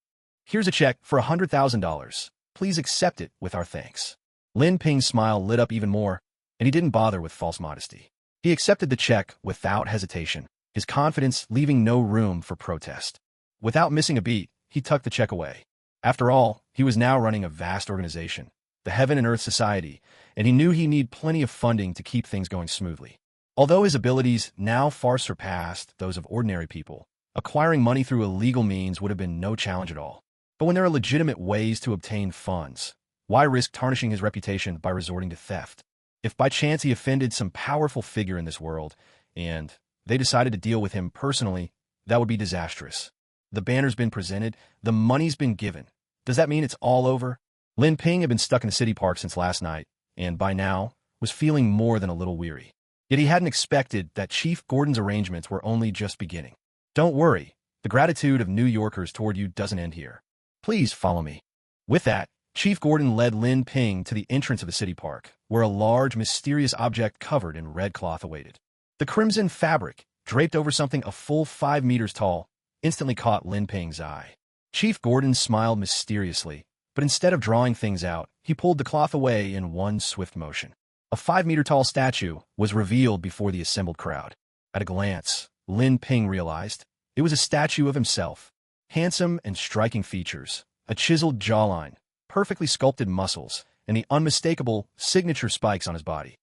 Here's a check for $100,000. Please accept it with our thanks. Lin Ping's smile lit up even more, and he didn't bother with false modesty. He accepted the check without hesitation, his confidence leaving no room for protest. Without missing a beat, he tucked the check away. After all, he was now running a vast organization, the Heaven and Earth Society, and he knew he needed plenty of funding to keep things going smoothly. Although his abilities now far surpassed those of ordinary people, acquiring money through illegal means would have been no challenge at all. But when there are legitimate ways to obtain funds, why risk tarnishing his reputation by resorting to theft? If by chance he offended some powerful figure in this world, and they decided to deal with him personally, that would be disastrous. The banner's been presented, the money's been given. Does that mean it's all over? Lin Ping had been stuck in the city park since last night, and by now, was feeling more than a little weary. Yet he hadn't expected that Chief Gordon's arrangements were only just beginning. Don't worry, the gratitude of New Yorkers toward you doesn't end here. Please follow me. With that, Chief Gordon led Lin Ping to the entrance of the city park, where a large, mysterious object covered in red cloth awaited. The crimson fabric, draped over something a full 5 meters tall, instantly caught Lin Ping's eye. Chief Gordon smiled mysteriously, but instead of drawing things out, he pulled the cloth away in one swift motion. A 5-meter-tall statue was revealed before the assembled crowd. At a glance, Lin Ping realized it was a statue of himself. Handsome and striking features, a chiseled jawline, perfectly sculpted muscles, and the unmistakable signature spikes on his body.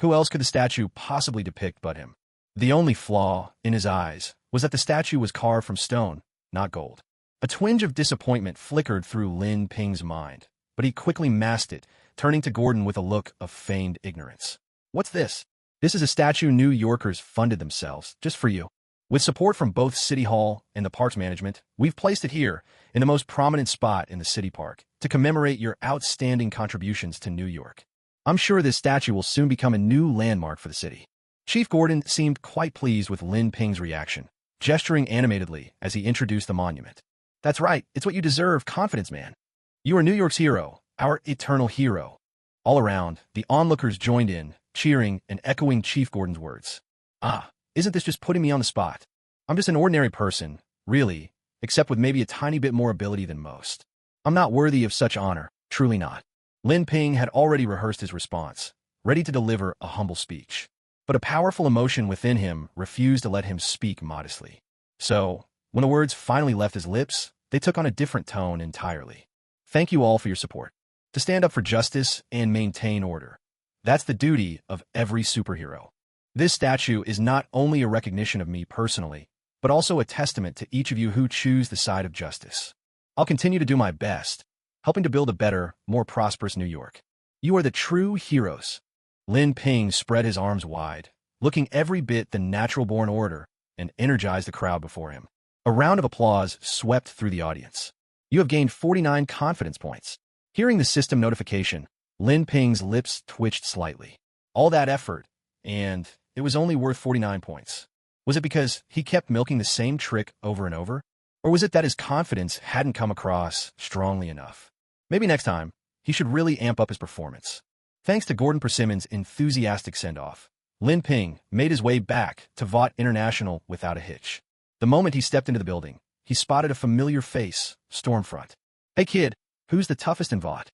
Who else could the statue possibly depict but him? The only flaw in his eyes was that the statue was carved from stone, not gold. A twinge of disappointment flickered through Lin Ping's mind, but he quickly masked it, turning to Gordon with a look of feigned ignorance. What's this? This is a statue New Yorkers funded themselves, just for you. With support from both City Hall and the parks management, we've placed it here, in the most prominent spot in the city park, to commemorate your outstanding contributions to New York. I'm sure this statue will soon become a new landmark for the city. Chief Gordon seemed quite pleased with Lin Ping's reaction, gesturing animatedly as he introduced the monument. That's right, it's what you deserve, confidence man. You are New York's hero, our eternal hero. All around, the onlookers joined in, cheering and echoing Chief Gordon's words. Ah, isn't this just putting me on the spot? I'm just an ordinary person, really, except with maybe a tiny bit more ability than most. I'm not worthy of such honor, truly not. Lin Ping had already rehearsed his response, ready to deliver a humble speech. But a powerful emotion within him refused to let him speak modestly. So, when the words finally left his lips, they took on a different tone entirely. Thank you all for your support. To stand up for justice and maintain order. That's the duty of every superhero. This statue is not only a recognition of me personally, but also a testament to each of you who choose the side of justice. I'll continue to do my best, helping to build a better, more prosperous New York. You are the true heroes. Lin Ping spread his arms wide, looking every bit the natural-born order, and energized the crowd before him. A round of applause swept through the audience. You have gained 49 confidence points. Hearing the system notification, Lin Ping's lips twitched slightly. All that effort, and it was only worth 49 points. Was it because he kept milking the same trick over and over? Or was it that his confidence hadn't come across strongly enough? Maybe next time, he should really amp up his performance. Thanks to Gordon Persimmon's enthusiastic send-off, Lin Ping made his way back to Vought International without a hitch. The moment he stepped into the building, he spotted a familiar face, Stormfront. Hey kid, who's the toughest in Vought?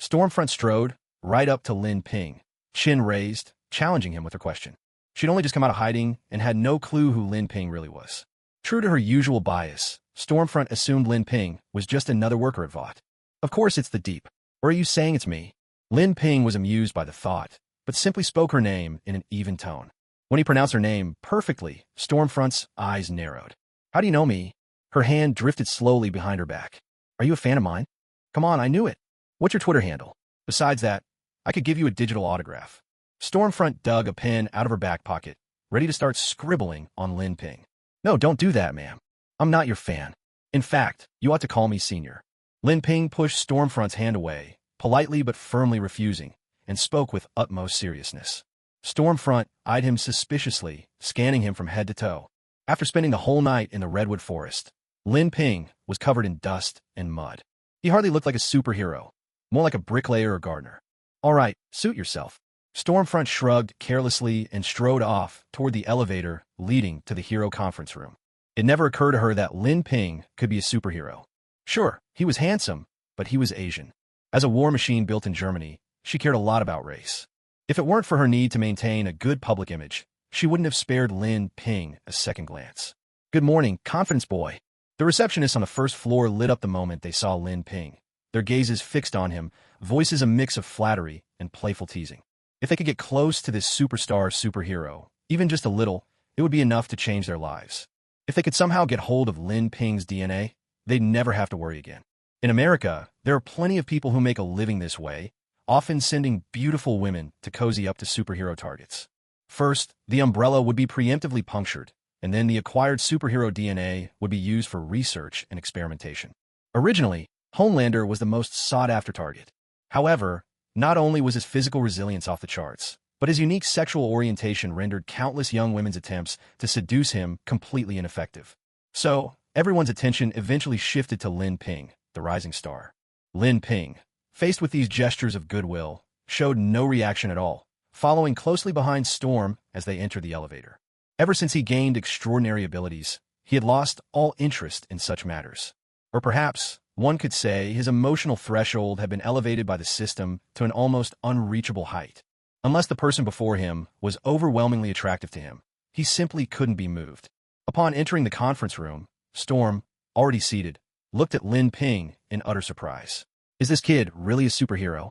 Stormfront strode right up to Lin Ping, chin raised, challenging him with her question. She'd only just come out of hiding and had no clue who Lin Ping really was. True to her usual bias, Stormfront assumed Lin Ping was just another worker at Vought. Of course it's the Deep. Or are you saying it's me? Lin Ping was amused by the thought, but simply spoke her name in an even tone. When he pronounced her name perfectly, Stormfront's eyes narrowed. How do you know me? Her hand drifted slowly behind her back. Are you a fan of mine? Come on, I knew it. What's your Twitter handle? Besides that, I could give you a digital autograph. Stormfront dug a pen out of her back pocket, ready to start scribbling on Lin Ping. No, don't do that, ma'am. I'm not your fan. In fact, you ought to call me senior. Lin Ping pushed Stormfront's hand away, politely but firmly refusing, and spoke with utmost seriousness. Stormfront eyed him suspiciously, scanning him from head to toe. After spending the whole night in the redwood forest, Lin Ping was covered in dust and mud. He hardly looked like a superhero, more like a bricklayer or gardener. All right, suit yourself. Stormfront shrugged carelessly and strode off toward the elevator leading to the hero conference room. It never occurred to her that Lin Ping could be a superhero. Sure, he was handsome, but he was Asian. As a war machine built in Germany, she cared a lot about race. If it weren't for her need to maintain a good public image, she wouldn't have spared Lin Ping a second glance. Good morning, confidence boy. The receptionists on the first floor lit up the moment they saw Lin Ping, their gazes fixed on him, voices a mix of flattery and playful teasing. If they could get close to this superhero, even just a little, it would be enough to change their lives. If they could somehow get hold of Lin Ping's DNA, they'd never have to worry again. In America, there are plenty of people who make a living this way, often sending beautiful women to cozy up to superhero targets. First, the umbrella would be preemptively punctured, and then the acquired superhero DNA would be used for research and experimentation. Originally, Homelander was the most sought-after target. However, not only was his physical resilience off the charts, but his unique sexual orientation rendered countless young women's attempts to seduce him completely ineffective. So, everyone's attention eventually shifted to Lin Ping, the rising star. Lin Ping, faced with these gestures of goodwill, showed no reaction at all, following closely behind Storm as they entered the elevator. Ever since he gained extraordinary abilities, he had lost all interest in such matters. Or perhaps, one could say his emotional threshold had been elevated by the system to an almost unreachable height. Unless the person before him was overwhelmingly attractive to him, he simply couldn't be moved. Upon entering the conference room, Storm, already seated, looked at Lin Ping in utter surprise. Is this kid really a superhero?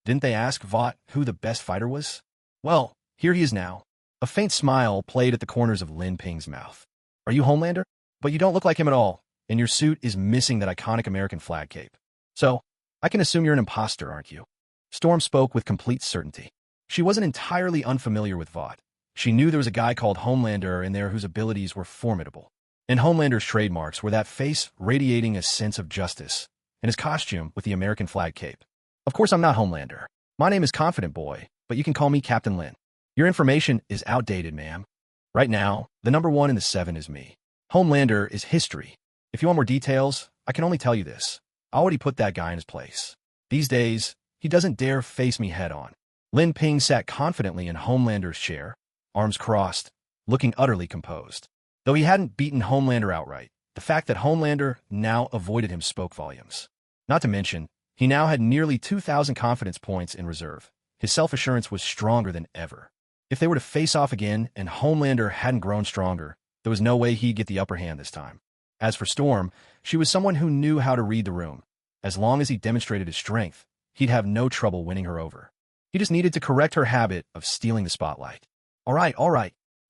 Didn't they ask Vought who the best fighter was? Well, here he is now. A faint smile played at the corners of Lin Ping's mouth. Are you Homelander? But you don't look like him at all, and your suit is missing that iconic American flag cape. So, I can assume you're an imposter, aren't you? Storm spoke with complete certainty. She wasn't entirely unfamiliar with Vought. She knew there was a guy called Homelander in there whose abilities were formidable. And Homelander's trademarks were that face radiating a sense of justice, and his costume with the American flag cape. Of course I'm not Homelander. My name is Confident Boy, but you can call me Captain Lin. Your information is outdated, ma'am. Right now, the number one in the 7 is me. Homelander is history. If you want more details, I can only tell you this. I already put that guy in his place. These days, he doesn't dare face me head-on. Lin Ping sat confidently in Homelander's chair, arms crossed, looking utterly composed. Though he hadn't beaten Homelander outright, the fact that Homelander now avoided him spoke volumes. Not to mention, he now had nearly 2,000 confidence points in reserve. His self-assurance was stronger than ever. If they were to face off again and Homelander hadn't grown stronger, there was no way he'd get the upper hand this time. As for Storm, she was someone who knew how to read the room. As long as he demonstrated his strength, he'd have no trouble winning her over. He just needed to correct her habit of stealing the spotlight. All right.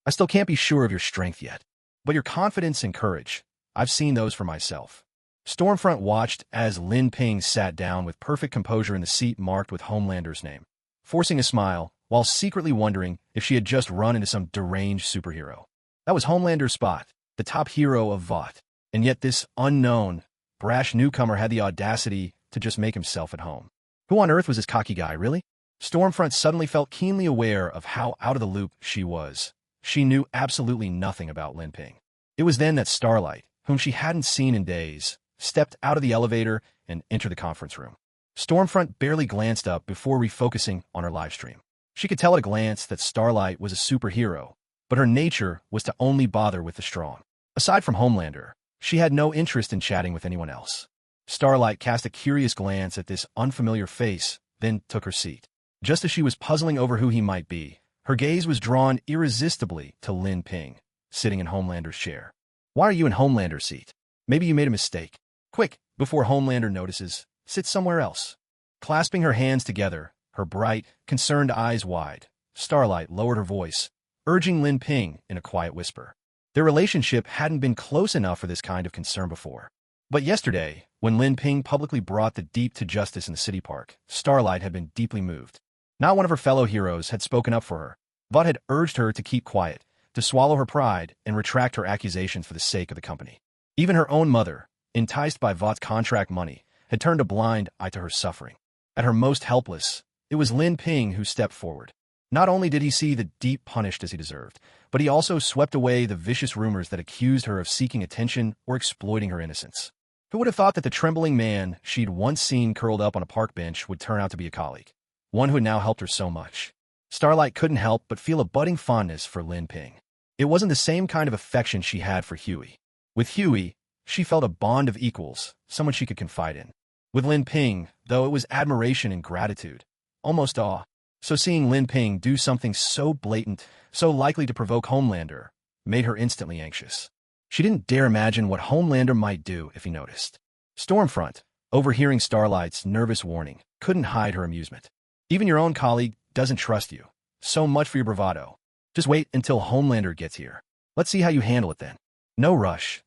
I still can't be sure of your strength yet. But your confidence and courage, I've seen those for myself. Stormfront watched as Lin Ping sat down with perfect composure in the seat marked with Homelander's name, forcing a smile while secretly wondering if she had just run into some deranged superhero. That was Homelander's spot, the top hero of Vought, and yet this unknown, brash newcomer had the audacity to just make himself at home. Who on earth was this cocky guy, really? Stormfront suddenly felt keenly aware of how out of the loop she was. She knew absolutely nothing about Lin Ping. It was then that Starlight, whom she hadn't seen in days, stepped out of the elevator and entered the conference room. Stormfront barely glanced up before refocusing on her livestream. She could tell at a glance that Starlight was a superhero, but her nature was to only bother with the strong. Aside from Homelander, she had no interest in chatting with anyone else. Starlight cast a curious glance at this unfamiliar face, then took her seat. Just as she was puzzling over who he might be, her gaze was drawn irresistibly to Lin Ping, sitting in Homelander's chair. Why are you in Homelander's seat? Maybe you made a mistake. Quick, before Homelander notices, sit somewhere else. Clasping her hands together, her bright, concerned eyes wide, Starlight lowered her voice, urging Lin Ping in a quiet whisper. Their relationship hadn't been close enough for this kind of concern before. But yesterday, when Lin Ping publicly brought the deep to justice in the city park, Starlight had been deeply moved. Not one of her fellow heroes had spoken up for her. Vought had urged her to keep quiet, to swallow her pride and retract her accusations for the sake of the company. Even her own mother, enticed by Vought's contract money, had turned a blind eye to her suffering. At her most helpless, it was Lin Ping who stepped forward. Not only did he see the deep punished as he deserved, but he also swept away the vicious rumors that accused her of seeking attention or exploiting her innocence. Who would have thought that the trembling man she'd once seen curled up on a park bench would turn out to be a colleague? One who had now helped her so much. Starlight couldn't help but feel a budding fondness for Lin Ping. It wasn't the same kind of affection she had for Huey. With Huey, she felt a bond of equals, someone she could confide in. With Lin Ping, though, it was admiration and gratitude, almost awe. So seeing Lin Ping do something so blatant, so likely to provoke Homelander, made her instantly anxious. She didn't dare imagine what Homelander might do if he noticed. Stormfront, overhearing Starlight's nervous warning, couldn't hide her amusement. Even your own colleague doesn't trust you. So much for your bravado. Just wait until Homelander gets here. Let's see how you handle it then. No rush,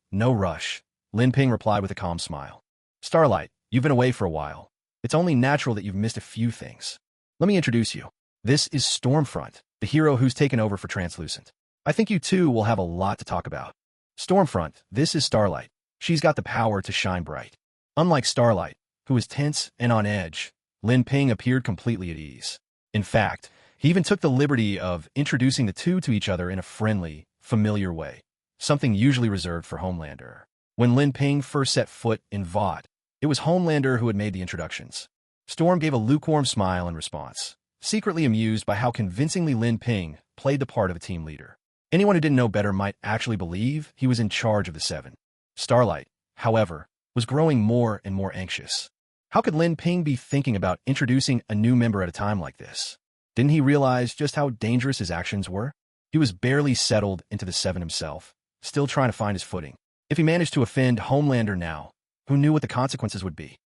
Lin Ping replied with a calm smile. Starlight, you've been away for a while. It's only natural that you've missed a few things. Let me introduce you. This is Stormfront, the hero who's taken over for Translucent. I think you two will have a lot to talk about. Stormfront, this is Starlight. She's got the power to shine bright. Unlike Starlight, who is tense and on edge, Lin Ping appeared completely at ease. In fact, he even took the liberty of introducing the two to each other in a friendly, familiar way, something usually reserved for Homelander. When Lin Ping first set foot in Vought, it was Homelander who had made the introductions. Storm gave a lukewarm smile in response, secretly amused by how convincingly Lin Ping played the part of a team leader. Anyone who didn't know better might actually believe he was in charge of the 7. Starlight, however, was growing more and more anxious. How could Lin Ping be thinking about introducing a new member at a time like this? Didn't he realize just how dangerous his actions were? He was barely settled into the 7 himself, still trying to find his footing. If he managed to offend Homelander now, who knew what the consequences would be?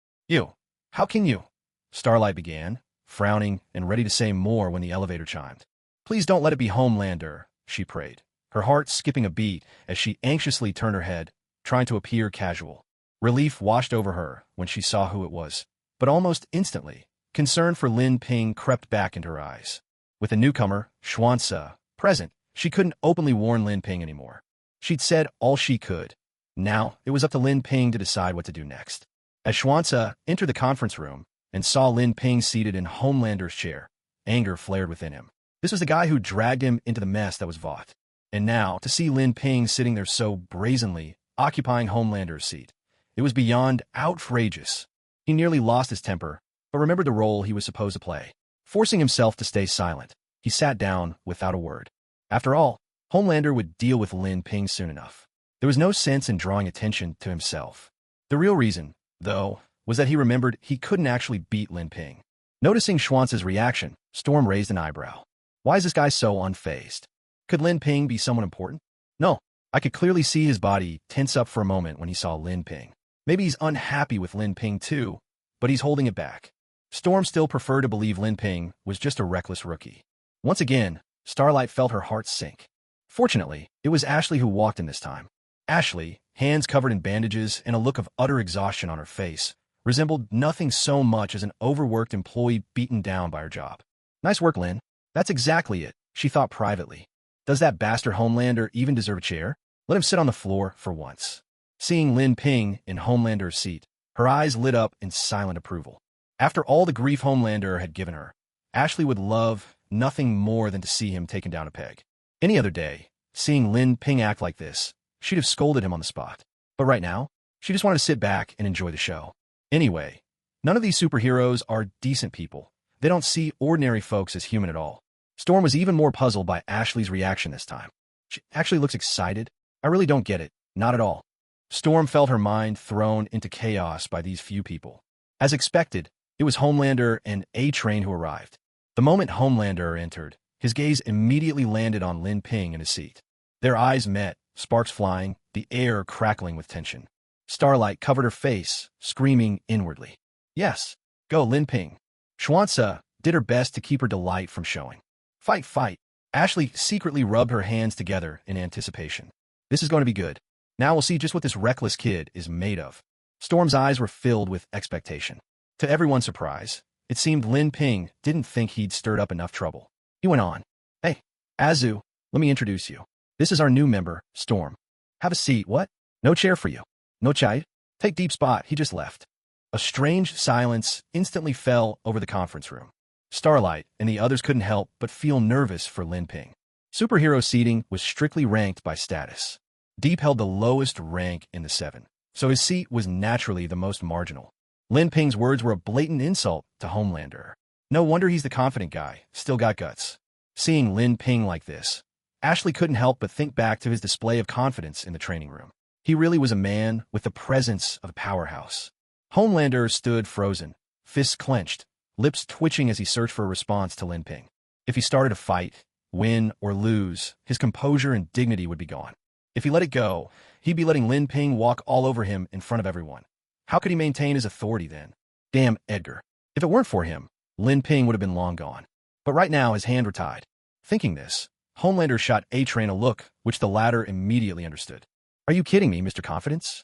How can you? Starlight began, frowning and ready to say more when the elevator chimed. Please don't let it be Homelander, she prayed, her heart skipping a beat as she anxiously turned her head, trying to appear casual. Relief washed over her when she saw who it was, but almost instantly, Concern for Lin Ping crept back into her eyes. With the newcomer, Xuanci, present, she couldn't openly warn Lin Ping anymore. She'd said all she could. Now, it was up to Lin Ping to decide what to do next. As Xuanci entered the conference room and saw Lin Ping seated in Homelander's chair, anger flared within him. This was the guy who dragged him into the mess that was Vought. And now, to see Lin Ping sitting there so brazenly, occupying Homelander's seat, it was beyond outrageous. He nearly lost his temper, but remembered the role he was supposed to play. Forcing himself to stay silent, he sat down without a word. After all, Homelander would deal with Lin Ping soon enough. There was no sense in drawing attention to himself. The real reason, though, was that he remembered he couldn't actually beat Lin Ping. Noticing Xuanci's reaction, Storm raised an eyebrow. Why is this guy so unfazed? Could Lin Ping be someone important? No, I could clearly see his body tense up for a moment when he saw Lin Ping. Maybe he's unhappy with Lin Ping too, but he's holding it back. Storm still preferred to believe Lin Ping was just a reckless rookie. Once again, Starlight felt her heart sink. Fortunately, it was Ashley who walked in this time. Ashley, hands covered in bandages and a look of utter exhaustion on her face, resembled nothing so much as an overworked employee beaten down by her job. Nice work, Lin. That's exactly it, she thought privately. Does that bastard Homelander even deserve a chair? Let him sit on the floor for once. Seeing Lin Ping in Homelander's seat, her eyes lit up in silent approval. After all the grief Homelander had given her, Ashley would love nothing more than to see him taken down a peg. Any other day, seeing Lin Ping act like this, she'd have scolded him on the spot. But right now, she just wanted to sit back and enjoy the show. Anyway, none of these superheroes are decent people. They don't see ordinary folks as human at all. Storm was even more puzzled by Ashley's reaction this time. She actually looks excited. I really don't get it. Not at all. Storm felt her mind thrown into chaos by these few people. As expected, it was Homelander and A-Train who arrived. The moment Homelander entered, his gaze immediately landed on Lin Ping in his seat. Their eyes met, sparks flying, the air crackling with tension. Starlight covered her face, screaming inwardly. Yes, go Lin Ping. Xuanci did her best to keep her delight from showing. Fight, fight. Ashley secretly rubbed her hands together in anticipation. This is going to be good. Now we'll see just what this reckless kid is made of. Storm's eyes were filled with expectation. To everyone's surprise, it seemed Lin Ping didn't think he'd stirred up enough trouble. He went on. Hey, Azu, let me introduce you. This is our new member, Storm. Have a seat, what? No chair for you. No chai? Take deep spot, he just left. A strange silence instantly fell over the conference room. Starlight and the others couldn't help but feel nervous for Lin Ping. Superhero seating was strictly ranked by status. Deep held the lowest rank in the 7, so his seat was naturally the most marginal. Lin Ping's words were a blatant insult to Homelander. No wonder he's the confident guy, still got guts. Seeing Lin Ping like this, Ashley couldn't help but think back to his display of confidence in the training room. He really was a man with the presence of a powerhouse. Homelander stood frozen, fists clenched, lips twitching as he searched for a response to Lin Ping. If he started a fight, win or lose, his composure and dignity would be gone. If he let it go, he'd be letting Lin Ping walk all over him in front of everyone. How could he maintain his authority then? Damn Edgar. If it weren't for him, Lin Ping would have been long gone. But right now his hands were tied. Thinking this, Homelander shot A-Train a look, which the latter immediately understood. Are you kidding me, Mr. Confidence?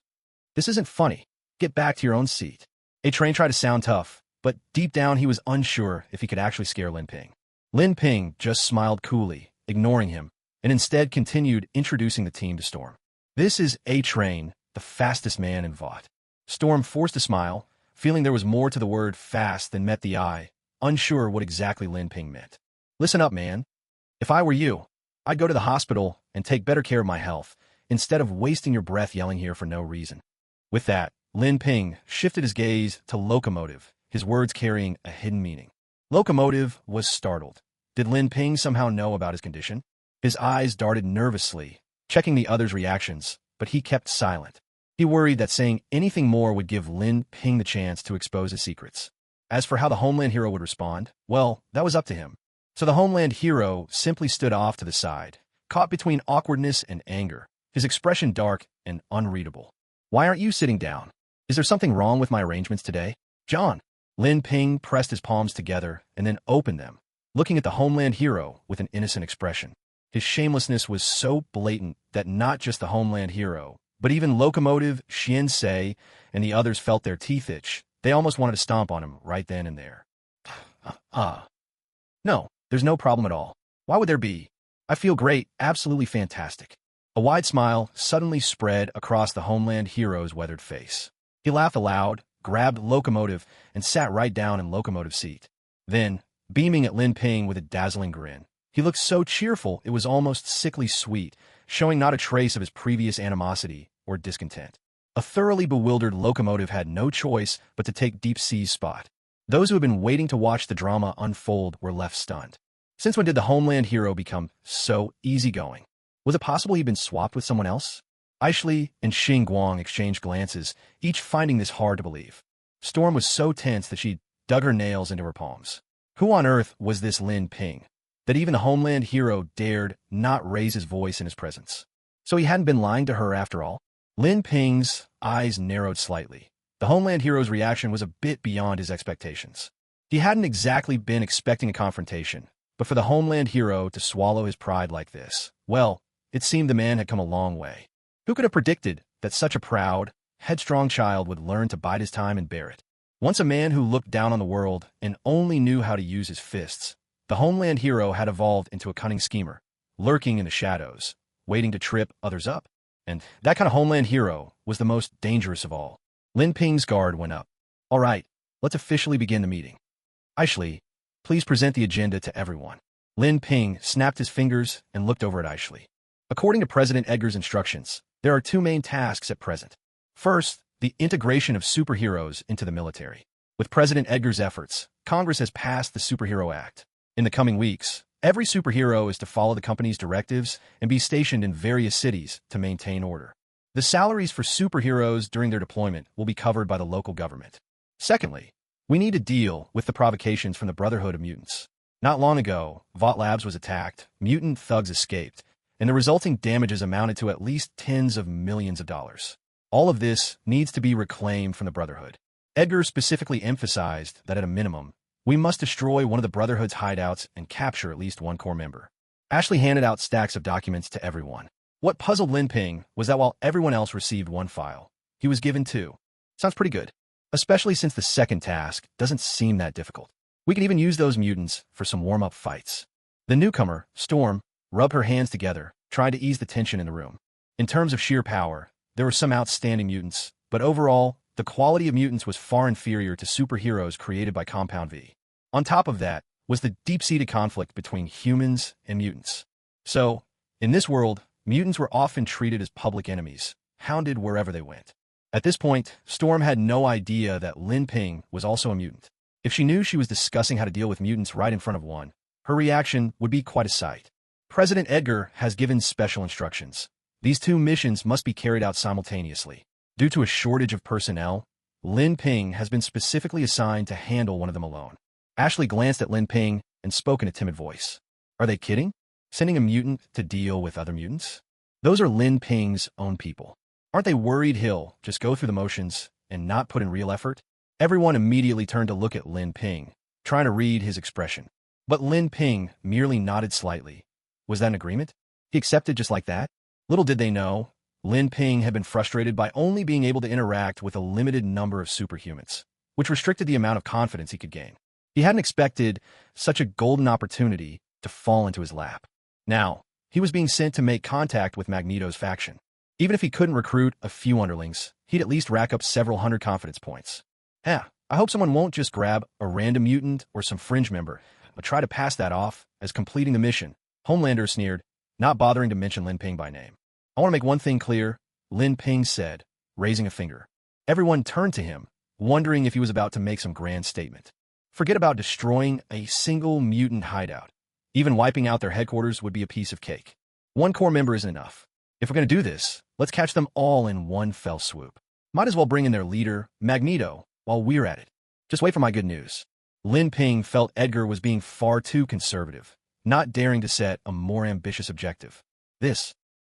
This isn't funny. Get back to your own seat. A-Train tried to sound tough, but deep down he was unsure if he could actually scare Lin Ping. Lin Ping just smiled coolly, ignoring him, and instead continued introducing the team to Storm. This is A-Train, the fastest man in Vought. Storm forced a smile, feeling there was more to the word fast than met the eye, unsure what exactly Lin Ping meant. Listen up, man. If I were you, I'd go to the hospital and take better care of my health, instead of wasting your breath yelling here for no reason. With that, Lin Ping shifted his gaze to Locomotive, his words carrying a hidden meaning. Locomotive was startled. Did Lin Ping somehow know about his condition? His eyes darted nervously, checking the others' reactions, but he kept silent. He worried that saying anything more would give Lin Ping the chance to expose his secrets. As for how the Homeland hero would respond, well, that was up to him. So the Homeland hero simply stood off to the side, caught between awkwardness and anger, his expression dark and unreadable. Why aren't you sitting down? Is there something wrong with my arrangements today? John. Lin Ping pressed his palms together and then opened them, looking at the Homeland hero with an innocent expression. His shamelessness was so blatant that not just the Homeland hero, but even Locomotive, Xian-Se, and the others felt their teeth itch. They almost wanted to stomp on him right then and there. No, there's no problem at all. Why would there be? I feel great, absolutely fantastic. A wide smile suddenly spread across the Homeland hero's weathered face. He laughed aloud, grabbed Locomotive, and sat right down in Locomotive's seat. Then, beaming at Lin Ping with a dazzling grin, he looked so cheerful it was almost sickly sweet, showing not a trace of his previous animosity or discontent. A thoroughly bewildered Locomotive had no choice but to take Deep Sea's spot. Those who had been waiting to watch the drama unfold were left stunned. Since when did the Homeland hero become so easygoing? Was it possible he'd been swapped with someone else? Aishley and Xing Guang exchanged glances, each finding this hard to believe. Storm was so tense that she dug her nails into her palms. Who on earth was this Lin Ping, that even the Homeland hero dared not raise his voice in his presence? So he hadn't been lying to her after all? Lin Ping's eyes narrowed slightly. The Homeland hero's reaction was a bit beyond his expectations. He hadn't exactly been expecting a confrontation, but for the Homeland hero to swallow his pride like this, well, it seemed the man had come a long way. Who could have predicted that such a proud, headstrong child would learn to bide his time and bear it? Once a man who looked down on the world and only knew how to use his fists, the Homeland hero had evolved into a cunning schemer, lurking in the shadows, waiting to trip others up. And that kind of Homeland hero was the most dangerous of all. Lin Ping's guard went up. All right, let's officially begin the meeting. Aishley, please present the agenda to everyone. Lin Ping snapped his fingers and looked over at Aishley. According to President Edgar's instructions, there are two main tasks at present. First, the integration of superheroes into the military. With President Edgar's efforts, Congress has passed the Superhero Act. In the coming weeks, every superhero is to follow the company's directives and be stationed in various cities to maintain order. The salaries for superheroes during their deployment will be covered by the local government. Secondly, we need to deal with the provocations from the Brotherhood of Mutants. Not long ago, Vought Labs was attacked, mutant thugs escaped, and the resulting damages amounted to at least tens of millions of dollars. All of this needs to be reclaimed from the Brotherhood. Edgar specifically emphasized that at a minimum, we must destroy one of the Brotherhood's hideouts and capture at least one core member. Ashley handed out stacks of documents to everyone. What puzzled Lin Ping was that while everyone else received one file, he was given two. Sounds pretty good, especially since the second task doesn't seem that difficult. We can even use those mutants for some warm-up fights. The newcomer, Storm, rubbed her hands together, trying to ease the tension in the room. In terms of sheer power, there were some outstanding mutants, but overall, the quality of mutants was far inferior to superheroes created by Compound V. On top of that was the deep-seated conflict between humans and mutants. So, in this world, mutants were often treated as public enemies, hounded wherever they went. At this point, Storm had no idea that Lin Ping was also a mutant. If she knew she was discussing how to deal with mutants right in front of one, her reaction would be quite a sight. President Edgar has given special instructions. These two missions must be carried out simultaneously. Due to a shortage of personnel, Lin Ping has been specifically assigned to handle one of them alone. Ashley glanced at Lin Ping and spoke in a timid voice. Are they kidding? Sending a mutant to deal with other mutants? Those are Lin Ping's own people. Aren't they worried he'll just go through the motions and not put in real effort? Everyone immediately turned to look at Lin Ping, trying to read his expression. But Lin Ping merely nodded slightly. Was that an agreement? He accepted just like that? Little did they know, Lin Ping had been frustrated by only being able to interact with a limited number of superhumans, which restricted the amount of confidence he could gain. He hadn't expected such a golden opportunity to fall into his lap. Now, he was being sent to make contact with Magneto's faction. Even if he couldn't recruit a few underlings, he'd at least rack up several hundred confidence points. I hope someone won't just grab a random mutant or some fringe member, but try to pass that off as completing the mission. Homelander sneered, not bothering to mention Lin Ping by name. I want to make one thing clear, Lin Ping said, raising a finger. Everyone turned to him, wondering if he was about to make some grand statement. Forget about destroying a single mutant hideout. Even wiping out their headquarters would be a piece of cake. One core member isn't enough. If we're going to do this, let's catch them all in one fell swoop. Might as well bring in their leader, Magneto, while we're at it. Just wait for my good news. Lin Ping felt Edgar was being far too conservative, not daring to set a more ambitious objective.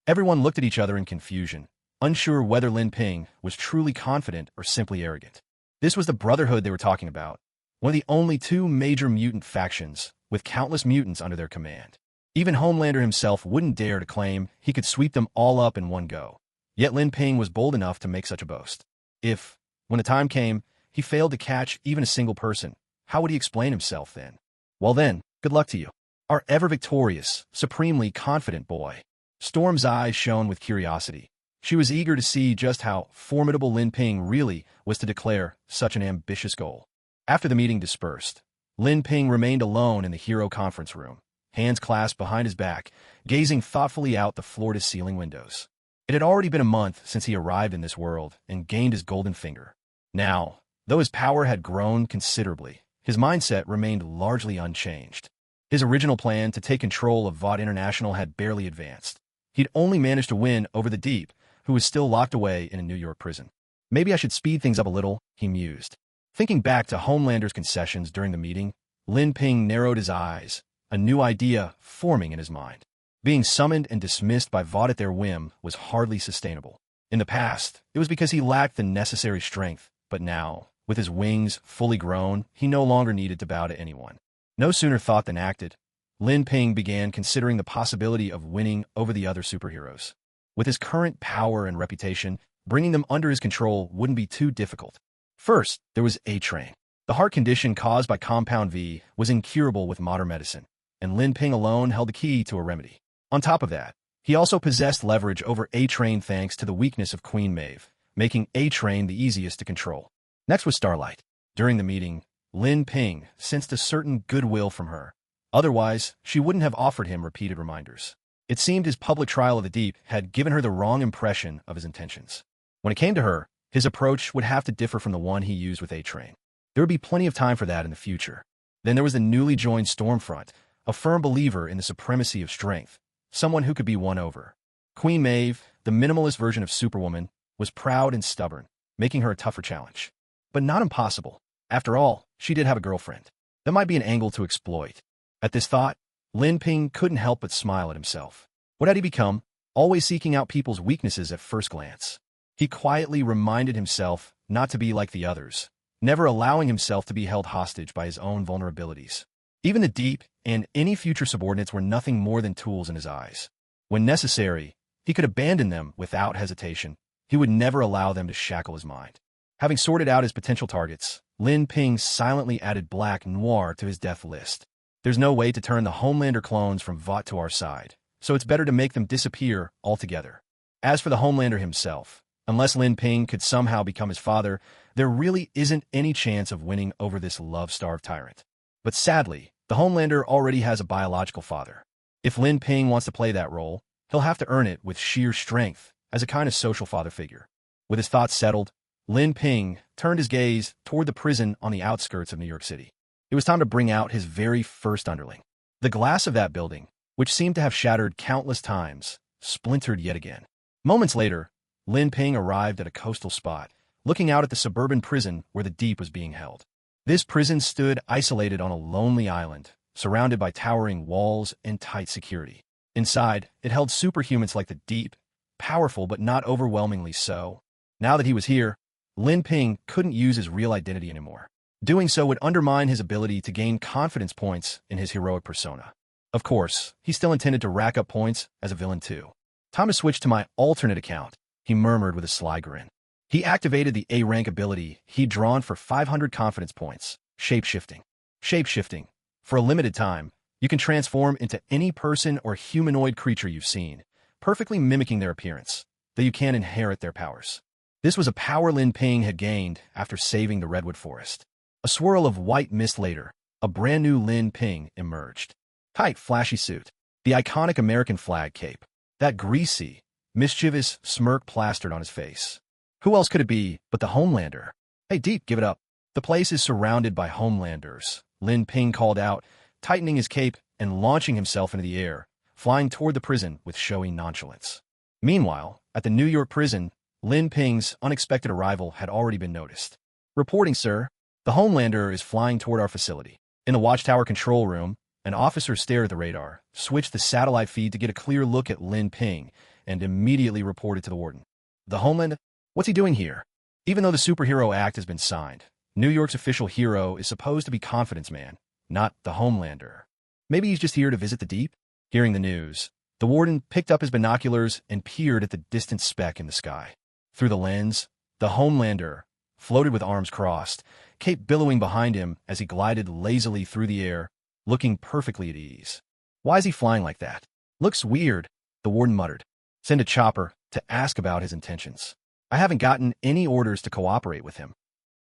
Everyone looked at each other in confusion, unsure whether Lin Ping was truly confident or simply arrogant. This was the Brotherhood they were talking about, one of the only two major mutant factions with countless mutants under their command. Even Homelander himself wouldn't dare to claim he could sweep them all up in one go. Yet Lin Ping was bold enough to make such a boast. If, when the time came, he failed to catch even a single person, How would he explain himself then? Well then, good luck to you. Our ever-victorious, supremely confident boy. Storm's eyes shone with curiosity. She was eager to see just how formidable Lin Ping really was to declare such an ambitious goal. After the meeting dispersed, Lin Ping remained alone in the hero conference room, hands clasped behind his back, gazing thoughtfully out the floor-to-ceiling windows. It had already been a month since he arrived in this world and gained his golden finger. Now, though his power had grown considerably, his mindset remained largely unchanged. His original plan to take control of VOD International had barely advanced. He'd only managed to win over the Deep, who was still locked away in a New York prison. Maybe I should speed things up a little, he mused. Thinking back to Homelander's concessions during the meeting, Lin Ping narrowed his eyes, a new idea forming in his mind. Being summoned and dismissed by VOD at their whim was hardly sustainable. In the past, it was because he lacked the necessary strength, but now, with his wings fully grown, he no longer needed to bow to anyone. No sooner thought than acted. Lin Ping began considering the possibility of winning over the other superheroes. With his current power and reputation, bringing them under his control wouldn't be too difficult. First, there was A-Train. The heart condition caused by Compound V was incurable with modern medicine, and Lin Ping alone held the key to a remedy. On top of that, he also possessed leverage over A-Train thanks to the weakness of Queen Maeve, making A-Train the easiest to control. Next was Starlight. During the meeting, Lin Ping sensed a certain goodwill from her. Otherwise, she wouldn't have offered him repeated reminders. It seemed his public trial of the Deep had given her the wrong impression of his intentions. When it came to her, his approach would have to differ from the one he used with A-Train. There would be plenty of time for that in the future. Then there was the newly joined Stormfront, a firm believer in the supremacy of strength, someone who could be won over. Queen Maeve, the minimalist version of Superwoman, was proud and stubborn, making her a tougher challenge. But not impossible. After all, she did have a girlfriend. That might be an angle to exploit. At this thought, Lin Ping couldn't help but smile at himself. What had he become? Always seeking out people's weaknesses at first glance. He quietly reminded himself not to be like the others, never allowing himself to be held hostage by his own vulnerabilities. Even the Deep and any future subordinates were nothing more than tools in his eyes. When necessary, he could abandon them without hesitation. He would never allow them to shackle his mind. Having sorted out his potential targets, Lin Ping silently added Black Noir to his death list. There's no way to turn the Homelander clones from VOT to our side, so it's better to make them disappear altogether. As for the Homelander himself, unless Lin Ping could somehow become his father, there really isn't any chance of winning over this love-starved tyrant. But sadly, the Homelander already has a biological father. If Lin Ping wants to play that role, he'll have to earn it with sheer strength as a kind of social father figure. With his thoughts settled, Lin Ping turned his gaze toward the prison on the outskirts of New York City. It was time to bring out his very first underling. The glass of that building, which seemed to have shattered countless times, splintered yet again. Moments later, Lin Ping arrived at a coastal spot, looking out at the suburban prison where the Deep was being held. This prison stood isolated on a lonely island, surrounded by towering walls and tight security. Inside, it held superhumans like the Deep, powerful but not overwhelmingly so. Now that he was here, Lin Ping couldn't use his real identity anymore. Doing so would undermine his ability to gain confidence points in his heroic persona. Of course, he still intended to rack up points as a villain too. Time to switch to my alternate account, he murmured with a sly grin. He activated the A-rank ability he'd drawn for 500 confidence points, Shape-Shifting. Shape-Shifting. For a limited time, you can transform into any person or humanoid creature you've seen, perfectly mimicking their appearance, though you can't inherit their powers. This was a power Lin Ping had gained after saving the Redwood Forest. A swirl of white mist later, a brand new Lin Ping emerged. Tight, flashy suit, the iconic American flag cape, that greasy, mischievous smirk plastered on his face. Who else could it be but the Homelander? Hey, Deep, give it up. The place is surrounded by Homelanders, Lin Ping called out, tightening his cape and launching himself into the air, flying toward the prison with showy nonchalance. Meanwhile, at the New York prison, Lin Ping's unexpected arrival had already been noticed. Reporting, sir. The Homelander is flying toward our facility. In the watchtower control room, an officer stared at the radar, switched the satellite feed to get a clear look at Lin Ping, and immediately reported to the warden. The Homelander? What's he doing here? Even though the Superhero Act has been signed, New York's official hero is supposed to be Confidence Man, not the Homelander. Maybe he's just here to visit the Deep? Hearing the news, the warden picked up his binoculars and peered at the distant speck in the sky. Through the lens, the Homelander floated with arms crossed, cape billowing behind him as he glided lazily through the air, looking perfectly at ease. Why is he flying like that? Looks weird, the warden muttered. Send a chopper to ask about his intentions. I haven't gotten any orders to cooperate with him.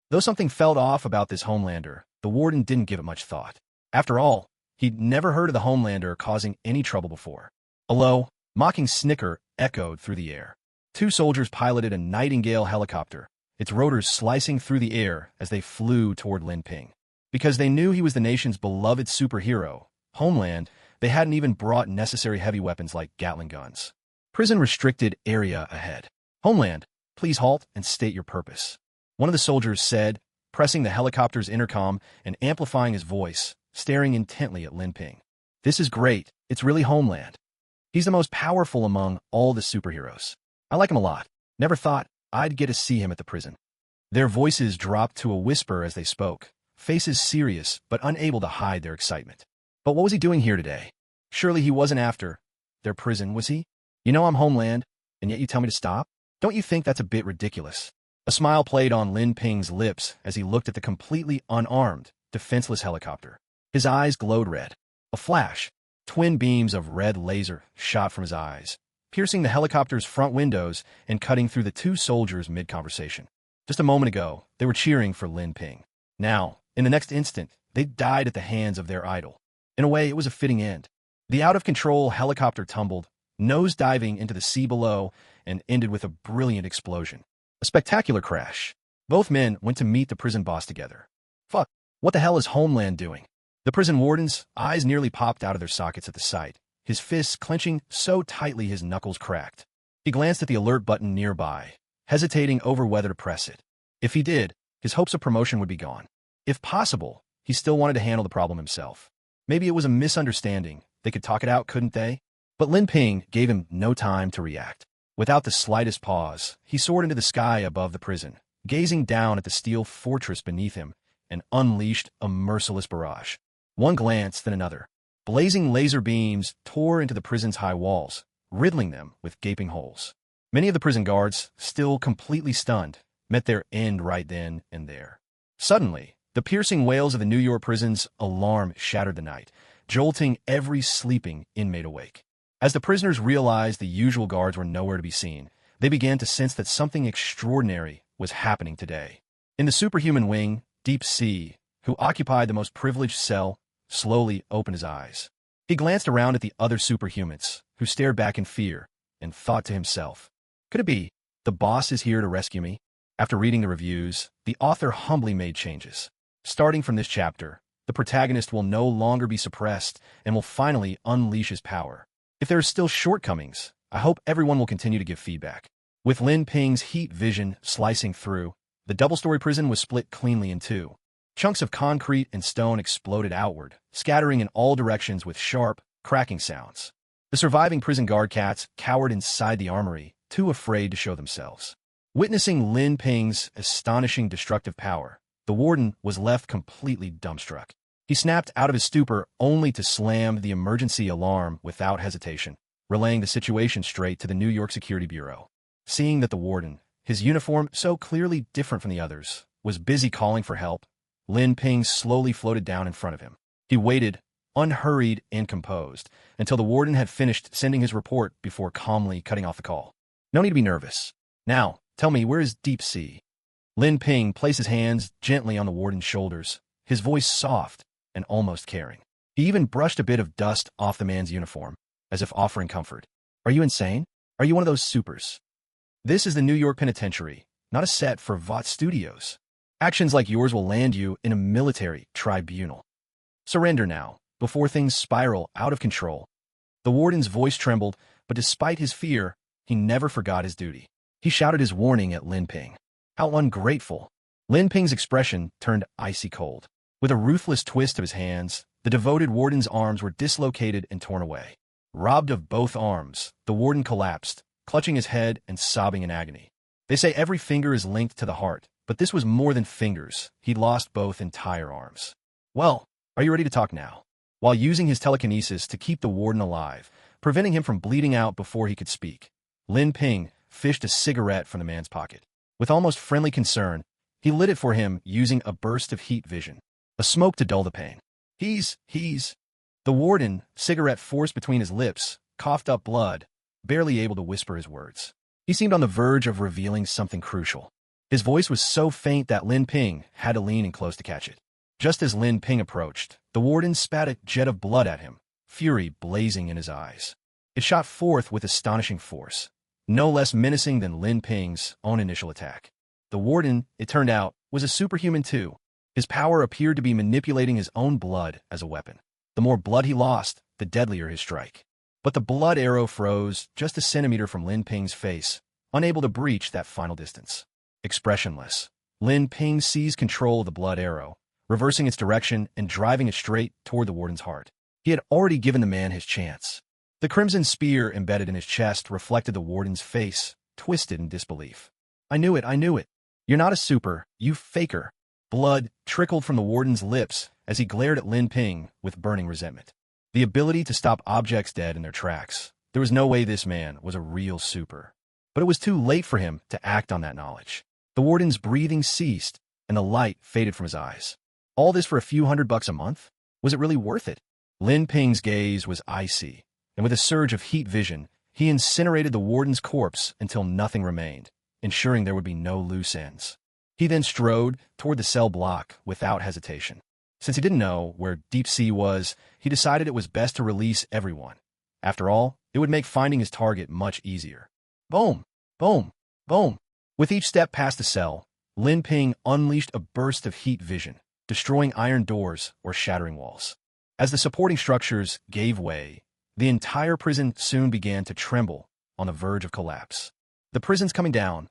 Though something felt off about this Homelander, the warden didn't give it much thought. After all, he'd never heard of the Homelander causing any trouble before. A low, mocking snicker echoed through the air. Two soldiers piloted a Nightingale helicopter, its rotors slicing through the air as they flew toward Lin Ping. Because they knew he was the nation's beloved superhero, Homeland, they hadn't even brought necessary heavy weapons like Gatling guns. Prison restricted area ahead. Homeland, please halt and state your purpose. One of the soldiers said, pressing the helicopter's intercom and amplifying his voice, staring intently at Lin Ping. This is great. It's really Homeland. He's the most powerful among all the superheroes. I like him a lot. Never thought I'd get to see him at the prison. Their voices dropped to a whisper as they spoke, faces serious but unable to hide their excitement. But what was he doing here today? Surely he wasn't after their prison, was he? You know I'm Homeland, and yet you tell me to stop? Don't you think that's a bit ridiculous? A smile played on Lin Ping's lips as he looked at the completely unarmed, defenseless helicopter. His eyes glowed red. A flash, twin beams of red laser shot from his eyes, piercing the helicopter's front windows and cutting through the two soldiers mid-conversation. Just a moment ago, they were cheering for Lin Ping. Now, in the next instant, they died at the hands of their idol. In a way, it was a fitting end. The out-of-control helicopter tumbled, nose-diving into the sea below, and ended with a brilliant explosion. A spectacular crash. Both men went to meet the prison boss together. Fuck, what the hell is Homeland doing? The prison warden's eyes nearly popped out of their sockets at the sight, his fists clenching so tightly his knuckles cracked. He glanced at the alert button nearby, hesitating over whether to press it. If he did, his hopes of promotion would be gone. If possible, he still wanted to handle the problem himself. Maybe it was a misunderstanding. They could talk it out, couldn't they? But Lin Ping gave him no time to react. Without the slightest pause, he soared into the sky above the prison, gazing down at the steel fortress beneath him, and unleashed a merciless barrage. One glance, then another. Blazing laser beams tore into the prison's high walls, riddling them with gaping holes. Many of the prison guards, still completely stunned, met their end right then and there. Suddenly, the piercing wails of the New York prison's alarm shattered the night, jolting every sleeping inmate awake. As the prisoners realized the usual guards were nowhere to be seen, they began to sense that something extraordinary was happening today. In the superhuman wing, Deep Sea, who occupied the most privileged cell, slowly opened his eyes. He glanced around at the other superhumans, who stared back in fear, and thought to himself, could it be, the boss is here to rescue me? After reading the reviews, the author humbly made changes. Starting from this chapter, the protagonist will no longer be suppressed and will finally unleash his power. If there are still shortcomings, I hope everyone will continue to give feedback. With Lin Ping's heat vision slicing through, the double-story prison was split cleanly in two. Chunks of concrete and stone exploded outward, scattering in all directions with sharp, cracking sounds. The surviving prison guard cats cowered inside the armory, too afraid to show themselves. Witnessing Lin Ping's astonishing destructive power, the warden was left completely dumbstruck. He snapped out of his stupor only to slam the emergency alarm without hesitation, relaying the situation straight to the New York Security Bureau. Seeing that the warden, his uniform so clearly different from the others, was busy calling for help, Lin Ping slowly floated down in front of him. He waited, unhurried and composed, until the warden had finished sending his report before calmly cutting off the call. No need to be nervous. Now, tell me, where is Deep Sea? Lin Ping placed his hands gently on the warden's shoulders, his voice soft and almost caring. He even brushed a bit of dust off the man's uniform, as if offering comfort. Are you insane? Are you one of those supers? This is the New York Penitentiary, not a set for Vought Studios. Actions like yours will land you in a military tribunal. Surrender now, before things spiral out of control. The warden's voice trembled, but despite his fear, he never forgot his duty. He shouted his warning at Lin Ping. How ungrateful. Lin Ping's expression turned icy cold. With a ruthless twist of his hands, the devoted warden's arms were dislocated and torn away. Robbed of both arms, the warden collapsed, clutching his head and sobbing in agony. They say every finger is linked to the heart, but this was more than fingers. He'd lost both entire arms. Well, are you ready to talk now? While using his telekinesis to keep the warden alive, preventing him from bleeding out before he could speak, Lin Ping fished a cigarette from the man's pocket. With almost friendly concern, He lit it for him using a burst of heat vision, a smoke to dull the pain. He's... The warden, cigarette forced between his lips, coughed up blood, barely able to whisper his words. He seemed on the verge of revealing something crucial. His voice was so faint that Lin Ping had to lean in close to catch it. Just as Lin Ping approached, the warden spat a jet of blood at him, fury blazing in his eyes. It shot forth with astonishing force, no less menacing than Lin Ping's own initial attack. The warden, it turned out, was a superhuman too. His power appeared to be manipulating his own blood as a weapon. The more blood he lost, the deadlier his strike. But the blood arrow froze just a centimeter from Lin Ping's face, unable to breach that final distance. Expressionless, Lin Ping seized control of the blood arrow, reversing its direction and driving it straight toward the warden's heart. He had already given the man his chance. The crimson spear embedded in his chest reflected the warden's face, twisted in disbelief. I knew it. You're not a super, you faker. Blood trickled from the warden's lips as he glared at Lin Ping with burning resentment. The ability to stop objects dead in their tracks. There was no way this man was a real super. But it was too late for him to act on that knowledge. The warden's breathing ceased, and the light faded from his eyes. All this for a few $100 a month? Was it really worth it? Lin Ping's gaze was icy, and with a surge of heat vision, he incinerated the warden's corpse until nothing remained, ensuring there would be no loose ends. He then strode toward the cell block without hesitation. Since he didn't know where Deep Sea was, he decided it was best to release everyone. After all, it would make finding his target much easier. Boom! Boom! Boom! With each step past the cell, Lin Ping unleashed a burst of heat vision, destroying iron doors or shattering walls. As the supporting structures gave way, the entire prison soon began to tremble on the verge of collapse. The prison's coming down.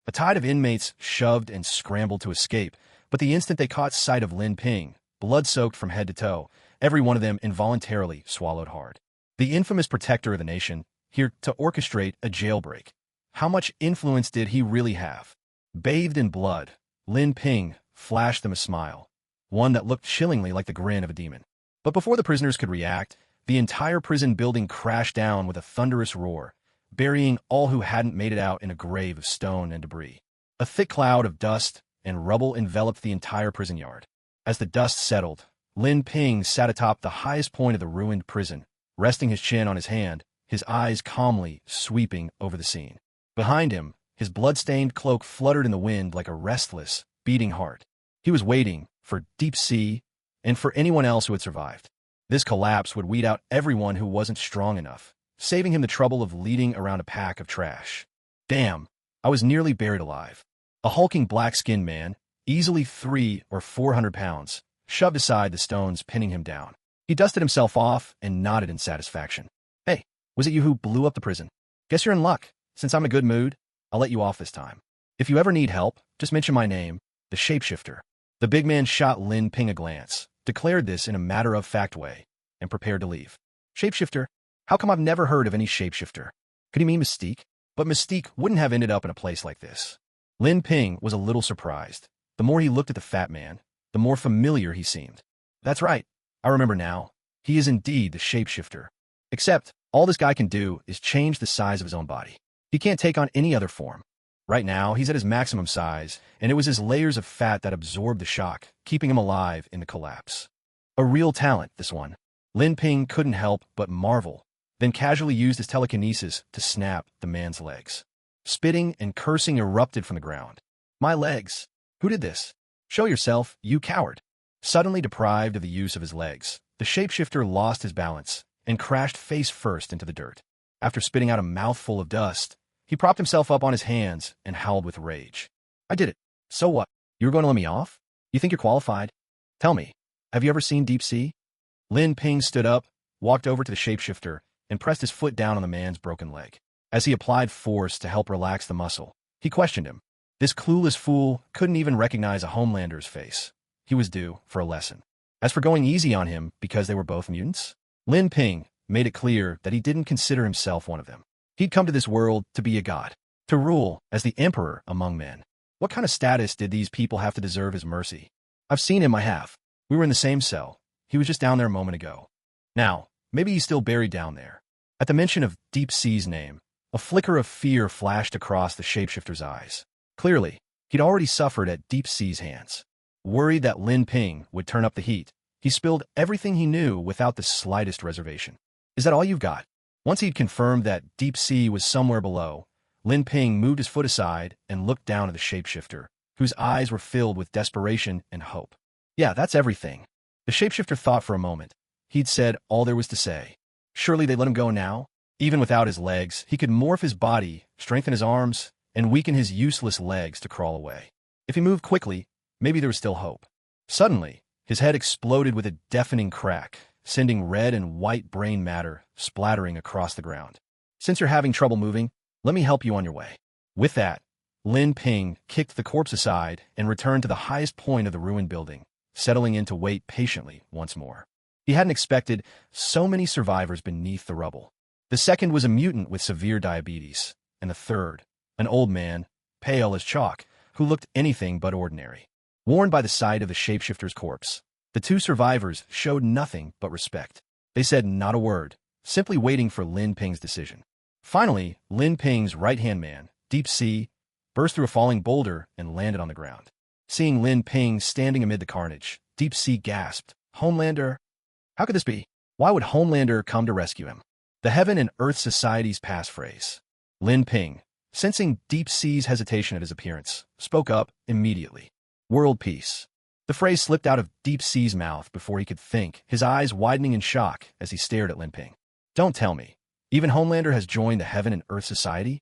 A tide of inmates shoved and scrambled to escape, but the instant they caught sight of Lin Ping, blood-soaked from head to toe, every one of them involuntarily swallowed hard. The infamous protector of the nation, here to orchestrate a jailbreak. How much influence did he really have? Bathed in blood, Lin Ping flashed them a smile, one that looked chillingly like the grin of a demon. But before the prisoners could react, the entire prison building crashed down with a thunderous roar, burying all who hadn't made it out in a grave of stone and debris. A thick cloud of dust and rubble enveloped the entire prison yard. As the dust settled, Lin Ping sat atop the highest point of the ruined prison, resting his chin on his hand, his eyes calmly sweeping over the scene. Behind him, his blood-stained cloak fluttered in the wind like a restless, beating heart. He was waiting for Deep Sea and for anyone else who had survived. This collapse would weed out everyone who wasn't strong enough, saving him the trouble of leading around a pack of trash. Damn, I was nearly buried alive. A hulking black-skinned man, easily 300 or 400 pounds, shoved aside the stones pinning him down. He dusted himself off and nodded in satisfaction. Hey, was it you who blew up the prison? Guess you're in luck. Since I'm in a good mood, I'll let you off this time. If you ever need help, just mention my name, the Shapeshifter. The big man shot Lin Ping a glance, declared this in a matter-of-fact way, and prepared to leave. Shapeshifter? How come I've never heard of any shapeshifter? Could he mean Mystique? But Mystique wouldn't have ended up in a place like this. Lin Ping was a little surprised. The more he looked at the fat man, the more familiar he seemed. That's right. I remember now. He is indeed the shapeshifter. Except, all this guy can do is change the size of his own body. He can't take on any other form. Right now, he's at his maximum size, and it was his layers of fat that absorbed the shock, keeping him alive in the collapse. A real talent, this one. Lin Ping couldn't help but marvel, then casually used his telekinesis to snap the man's legs. Spitting and cursing erupted from the ground. My legs! Who did this? Show yourself, you coward! Suddenly deprived of the use of his legs, the shapeshifter lost his balance and crashed face first into the dirt. After spitting out a mouthful of dust, he propped himself up on his hands and howled with rage. I did it. So what? You were going to let me off? You think you're qualified? Tell me, have you ever seen Deep Sea? Lin Ping stood up, walked over to the shapeshifter, and pressed his foot down on the man's broken leg. As he applied force to help relax the muscle, he questioned him. This clueless fool couldn't even recognize a Homelander's face. He was due for a lesson. As for going easy on him because they were both mutants, Lin Ping made it clear that he didn't consider himself one of them. He'd come to this world to be a god, to rule as the emperor among men. What kind of status did these people have to deserve his mercy? I've seen him, I have. We were in the same cell. He was just down there a moment ago. Now, maybe he's still buried down there. At the mention of Deep Sea's name, a flicker of fear flashed across the shapeshifter's eyes. Clearly, He'd already suffered at Deep Sea's hands. Worried that Lin Ping would turn up the heat, he spilled everything he knew without the slightest reservation. Is that all you've got? Once he'd confirmed that Deep Sea was somewhere below, Lin Ping moved his foot aside and looked down at the shapeshifter, whose eyes were filled with desperation and hope. Yeah, that's everything. The shapeshifter thought for a moment. He'd said all there was to say. Surely they'd let him go now? Even without his legs, he could morph his body, strengthen his arms, and weaken his useless legs to crawl away. If he moved quickly, maybe there was still hope. Suddenly, his head exploded with a deafening crack, sending red and white brain matter splattering across the ground. Since you're having trouble moving, let me help you on your way. With that, Lin Ping kicked the corpse aside and returned to the highest point of the ruined building, settling in to wait patiently once more. He hadn't expected so many survivors beneath the rubble. The second was a mutant with severe diabetes, and the third, an old man, pale as chalk, who looked anything but ordinary. Warned by the sight of the shapeshifter's corpse, the two survivors showed nothing but respect. They said not a word, simply waiting for Lin Ping's decision. Finally, Lin Ping's right-hand man, Deep Sea, burst through a falling boulder and landed on the ground. Seeing Lin Ping standing amid the carnage, Deep Sea gasped, "Homelander? How could this be? Why would Homelander come to rescue him?" The Heaven and Earth Society's passphrase. Lin Ping, sensing Deep Sea's hesitation at his appearance, spoke up immediately. "World peace." The phrase slipped out of Deep Sea's mouth before he could think, his eyes widening in shock as he stared at Lin Ping. "Don't tell me. Even Homelander has joined the Heaven and Earth Society?"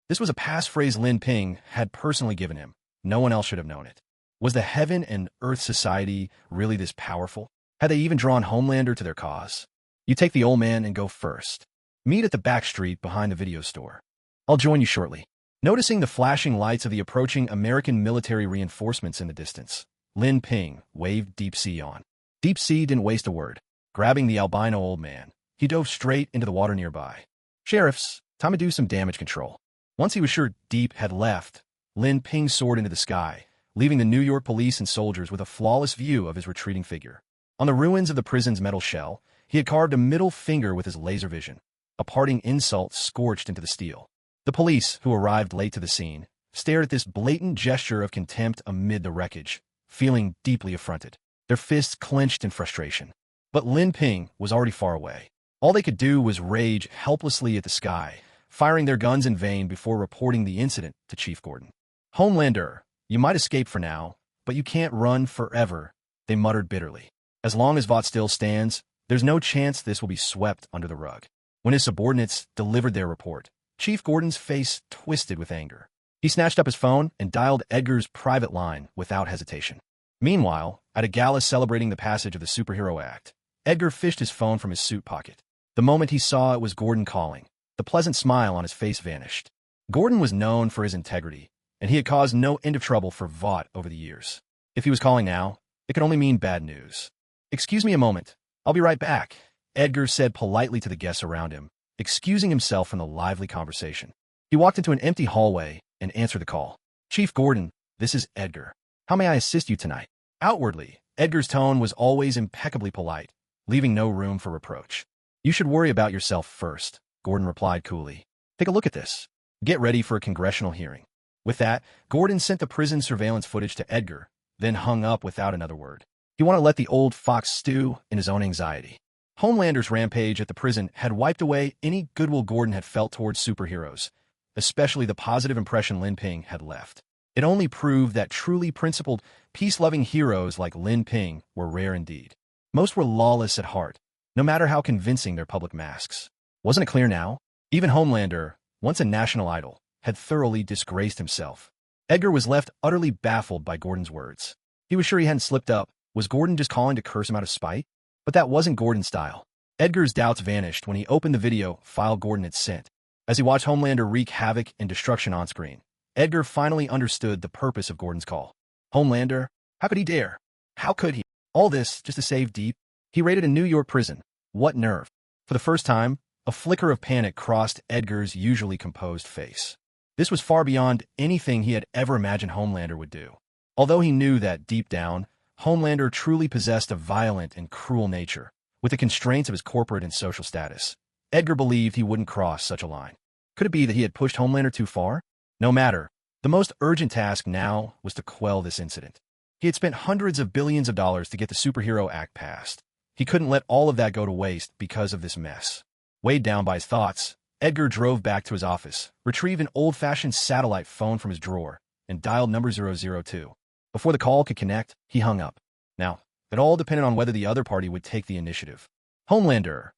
This was a passphrase Lin Ping had personally given him. No one else should have known it. Was the Heaven and Earth Society really this powerful? Had they even drawn Homelander to their cause? "You take the old man and go first. Meet at the back street behind the video store. I'll join you shortly." Noticing the flashing lights of the approaching American military reinforcements in the distance, Lin Ping waved Deep Sea on. Deep Sea didn't waste a word. Grabbing the albino old man, he dove straight into the water nearby. "Sheriffs, time to do some damage control." Once he was sure Deep had left, Lin Ping soared into the sky, leaving the New York police and soldiers with a flawless view of his retreating figure. On the ruins of the prison's metal shell, he had carved a middle finger with his laser vision, a parting insult scorched into the steel. The police, who arrived late to the scene, stared at this blatant gesture of contempt amid the wreckage, feeling deeply affronted, their fists clenched in frustration. But Lin Ping was already far away. All they could do was rage helplessly at the sky, firing their guns in vain before reporting the incident to Chief Gordon. "Homelander, you might escape for now, but you can't run forever," they muttered bitterly. "As long as Vought still stands, there's no chance this will be swept under the rug." When his subordinates delivered their report, Chief Gordon's face twisted with anger. He snatched up his phone and dialed Edgar's private line without hesitation. Meanwhile, at a gala celebrating the passage of the Superhero Act, Edgar fished his phone from his suit pocket. The moment he saw it was Gordon calling, the pleasant smile on his face vanished. Gordon was known for his integrity, and he had caused no end of trouble for Vought over the years. If he was calling now, it could only mean bad news. "Excuse me a moment. I'll be right back," Edgar said politely to the guests around him, excusing himself from the lively conversation. He walked into an empty hallway and answered the call. "Chief Gordon, this is Edgar. How may I assist you tonight?" Outwardly, Edgar's tone was always impeccably polite, leaving no room for reproach. "You should worry about yourself first," Gordon replied coolly. "Take a look at this. Get ready for a congressional hearing." With that, Gordon sent the prison surveillance footage to Edgar, then hung up without another word. He wanted to let the old fox stew in his own anxiety. Homelander's rampage at the prison had wiped away any goodwill Gordon had felt towards superheroes, especially the positive impression Lin Ping had left. It only proved that truly principled, peace-loving heroes like Lin Ping were rare indeed. Most were lawless at heart, no matter how convincing their public masks. Wasn't it clear now? Even Homelander, once a national idol, had thoroughly disgraced himself. Edgar was left utterly baffled by Gordon's words. He was sure he hadn't slipped up. Was Gordon just calling to curse him out of spite? But that wasn't Gordon's style. Edgar's doubts vanished when he opened the video file Gordon had sent. As he watched Homelander wreak havoc and destruction on screen, Edgar finally understood the purpose of Gordon's call. Homelander? How could he dare? How could he? All this just to save Deep? He raided a New York prison. What nerve? For the first time, a flicker of panic crossed Edgar's usually composed face. This was far beyond anything he had ever imagined Homelander would do. Although he knew that, deep down, Homelander truly possessed a violent and cruel nature, with the constraints of his corporate and social status, Edgar believed he wouldn't cross such a line. Could it be that he had pushed Homelander too far? No matter. The most urgent task now was to quell this incident. He had spent hundreds of billions of dollars to get the Superhero Act passed. He couldn't let all of that go to waste because of this mess. Weighed down by his thoughts, Edgar drove back to his office, retrieved an old-fashioned satellite phone from his drawer, and dialed number 002. Before the call could connect, he hung up. Now, it all depended on whether the other party would take the initiative. Homelander,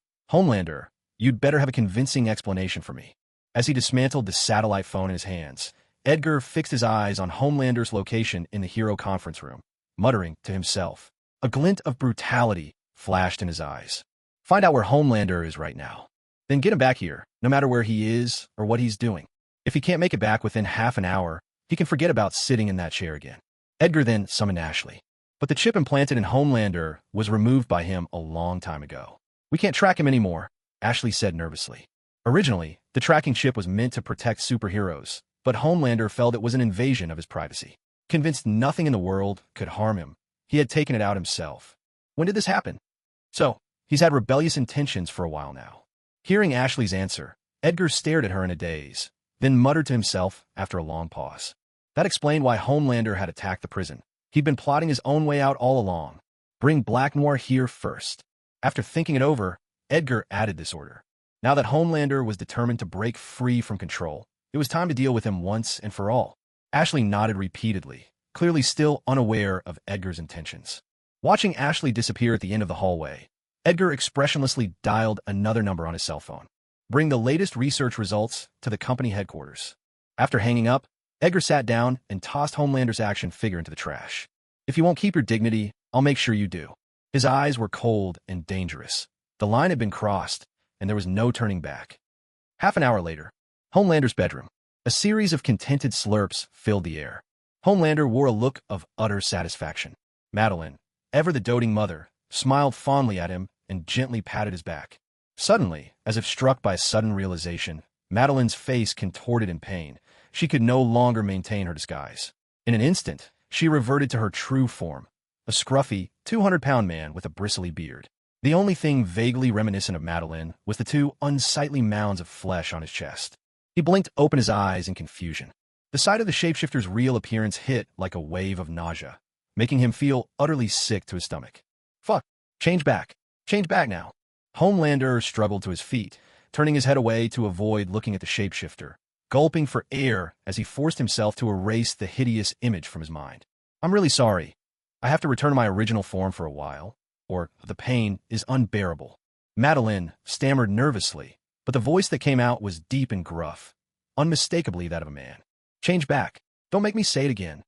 you'd better have a convincing explanation for me. As he dismantled the satellite phone in his hands, Edgar fixed his eyes on Homelander's location in the hero conference room, muttering to himself. A glint of brutality flashed in his eyes. Find out where Homelander is right now. Then get him back here, no matter where he is or what he's doing. If he can't make it back within half an hour, he can forget about sitting in that chair again. Edgar then summoned Ashley. But the chip implanted in Homelander was removed by him a long time ago. We can't track him anymore, Ashley said nervously. Originally, the tracking chip was meant to protect superheroes, but Homelander felt it was an invasion of his privacy. Convinced nothing in the world could harm him, he had taken it out himself. When did this happen? So, he's had rebellious intentions for a while now. Hearing Ashley's answer, Edgar stared at her in a daze, then muttered to himself after a long pause. That explained why Homelander had attacked the prison. He'd been plotting his own way out all along. Bring Black Noir here first. After thinking it over, Edgar added this order. Now that Homelander was determined to break free from control, it was time to deal with him once and for all. Ashley nodded repeatedly, clearly still unaware of Edgar's intentions. Watching Ashley disappear at the end of the hallway, Edgar expressionlessly dialed another number on his cell phone. Bring the latest research results to the company headquarters. After hanging up, Edgar sat down and tossed Homelander's action figure into the trash. If you won't keep your dignity, I'll make sure you do. His eyes were cold and dangerous. The line had been crossed, and there was no turning back. Half an hour later, Homelander's bedroom. A series of contented slurps filled the air. Homelander wore a look of utter satisfaction. Madeline, ever the doting mother, smiled fondly at him and gently patted his back. Suddenly, as if struck by a sudden realization, Madeline's face contorted in pain. She could no longer maintain her disguise. In an instant, she reverted to her true form, a scruffy, 200-pound man with a bristly beard. The only thing vaguely reminiscent of Madeline was the two unsightly mounds of flesh on his chest. He blinked open his eyes in confusion. The sight of the shapeshifter's real appearance hit like a wave of nausea, making him feel utterly sick to his stomach. Fuck. Change back now. Homelander struggled to his feet, turning his head away to avoid looking at the shapeshifter, gulping for air as he forced himself to erase the hideous image from his mind. I'm really sorry. I have to return to my original form for a while, or the pain is unbearable. Madeline stammered nervously, but the voice that came out was deep and gruff, unmistakably that of a man. Change back. Don't make me say it again.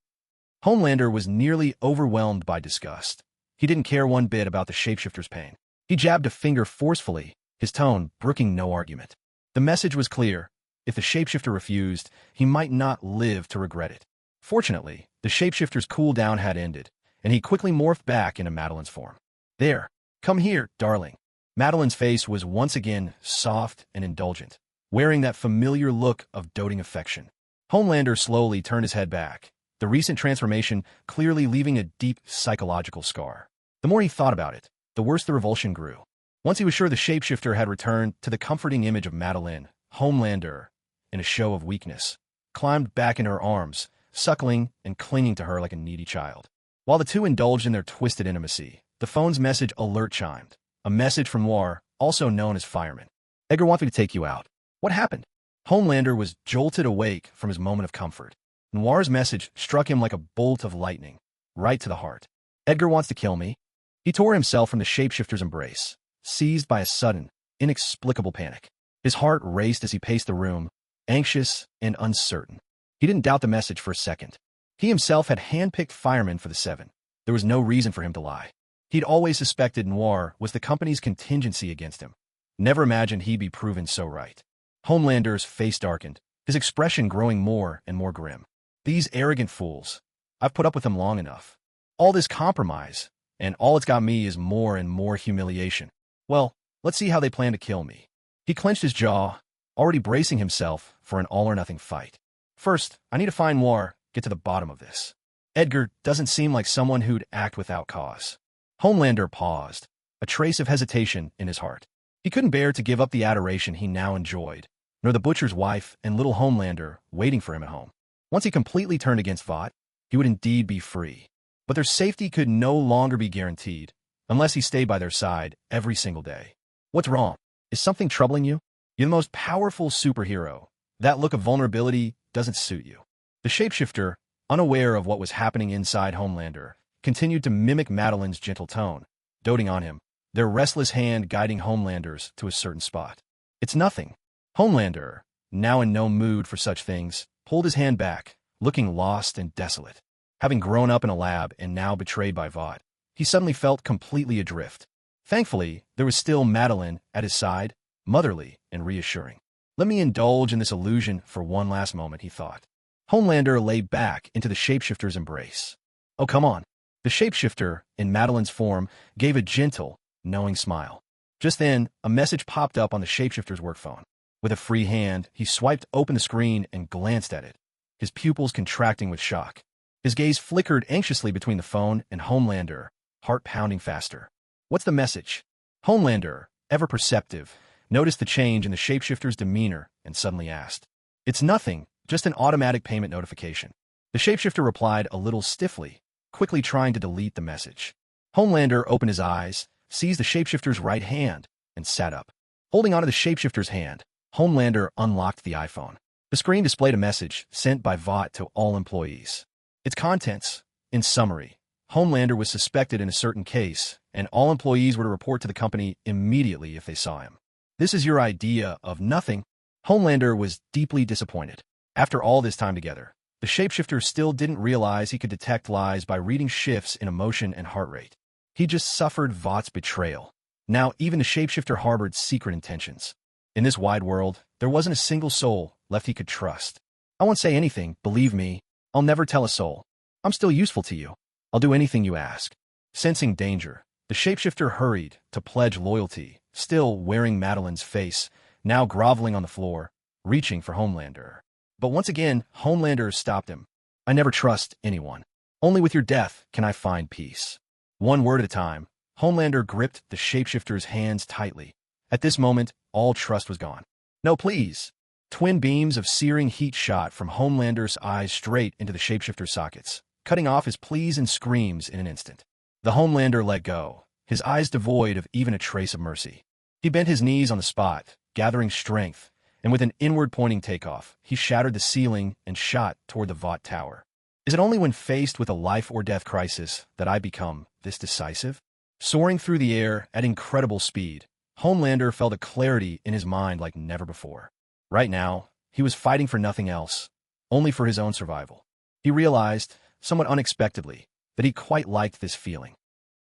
Homelander was nearly overwhelmed by disgust. He didn't care one bit about the shapeshifter's pain. He jabbed a finger forcefully, his tone brooking no argument. The message was clear. If the shapeshifter refused, he might not live to regret it. Fortunately, the shapeshifter's cooldown had ended, and he quickly morphed back into Madeline's form. There, come here, darling. Madeline's face was once again soft and indulgent, wearing that familiar look of doting affection. Homelander slowly turned his head back, the recent transformation clearly leaving a deep psychological scar. The more he thought about it, the worse the revulsion grew. Once he was sure the shapeshifter had returned to the comforting image of Madeline, Homelander, in a show of weakness, climbed back into her arms, suckling and clinging to her like a needy child. While the two indulged in their twisted intimacy, the phone's message alert chimed. A message from Noir, also known as Fireman. Edgar wants me to take you out. What happened? Homelander was jolted awake from his moment of comfort. Noir's message struck him like a bolt of lightning, right to the heart. Edgar wants to kill me. He tore himself from the shapeshifter's embrace, seized by a sudden, inexplicable panic. His heart raced as he paced the room, anxious and uncertain. He didn't doubt the message for a second. He himself had handpicked Fireman for the Seven. There was no reason for him to lie. He'd always suspected Noir was the company's contingency against him. Never imagined he'd be proven so right. Homelander's face darkened, his expression growing more and more grim. These arrogant fools. I've put up with them long enough. All this compromise, and all it's got me is more and more humiliation. Well, let's see how they plan to kill me. He clenched his jaw, already bracing himself for an all-or-nothing fight. First, I need to find Noir, get to the bottom of this. Edgar doesn't seem like someone who'd act without cause. Homelander paused, a trace of hesitation in his heart. He couldn't bear to give up the adoration he now enjoyed, nor the butcher's wife and little Homelander waiting for him at home. Once he completely turned against Vought, he would indeed be free. But their safety could no longer be guaranteed unless he stayed by their side every single day. What's wrong? Is something troubling you? You're the most powerful superhero. That look of vulnerability doesn't suit you. The shapeshifter, unaware of what was happening inside Homelander, continued to mimic Madeline's gentle tone, doting on him, their restless hand guiding Homelander's to a certain spot. It's nothing. Homelander, now in no mood for such things, pulled his hand back, looking lost and desolate. Having grown up in a lab and now betrayed by Vought, he suddenly felt completely adrift. Thankfully, there was still Madeline at his side, motherly and reassuring. Let me indulge in this illusion for one last moment, he thought. Homelander lay back into the shapeshifter's embrace. Oh, come on. The shapeshifter, in Madeline's form, gave a gentle, knowing smile. Just then, a message popped up on the shapeshifter's work phone. With a free hand, he swiped open the screen and glanced at it, his pupils contracting with shock. His gaze flickered anxiously between the phone and Homelander, heart pounding faster. What's the message? Homelander, ever perceptive, noticed the change in the shapeshifter's demeanor and suddenly asked. It's nothing, just an automatic payment notification. The shapeshifter replied a little stiffly, quickly trying to delete the message. Homelander opened his eyes, seized the shapeshifter's right hand, and sat up. Holding onto the shapeshifter's hand, Homelander unlocked the iPhone. The screen displayed a message sent by Vought to all employees. Its contents, in summary, Homelander was suspected in a certain case, and all employees were to report to the company immediately if they saw him. This is your idea of nothing? Homelander was deeply disappointed. After all this time together, the shapeshifter still didn't realize he could detect lies by reading shifts in emotion and heart rate. He just suffered Vaught's betrayal. Now even the shapeshifter harbored secret intentions. In this wide world, there wasn't a single soul left he could trust. I won't say anything, believe me. I'll never tell a soul. I'm still useful to you. I'll do anything you ask. Sensing danger, the shapeshifter hurried to pledge loyalty, still wearing Madeline's face, now groveling on the floor, reaching for Homelander. But once again, Homelander stopped him. I never trust anyone. Only with your death can I find peace. One word at a time, Homelander gripped the shapeshifter's hands tightly. At this moment, all trust was gone. No, please. Twin beams of searing heat shot from Homelander's eyes straight into the shapeshifter's sockets, cutting off his pleas and screams in an instant. The Homelander let go, his eyes devoid of even a trace of mercy. He bent his knees on the spot, gathering strength, and with an inward-pointing takeoff, he shattered the ceiling and shot toward the Vought Tower. Is it only when faced with a life-or-death crisis that I become this decisive? Soaring through the air at incredible speed, Homelander felt a clarity in his mind like never before. Right now, he was fighting for nothing else, only for his own survival. He realized, somewhat unexpectedly, that he quite liked this feeling.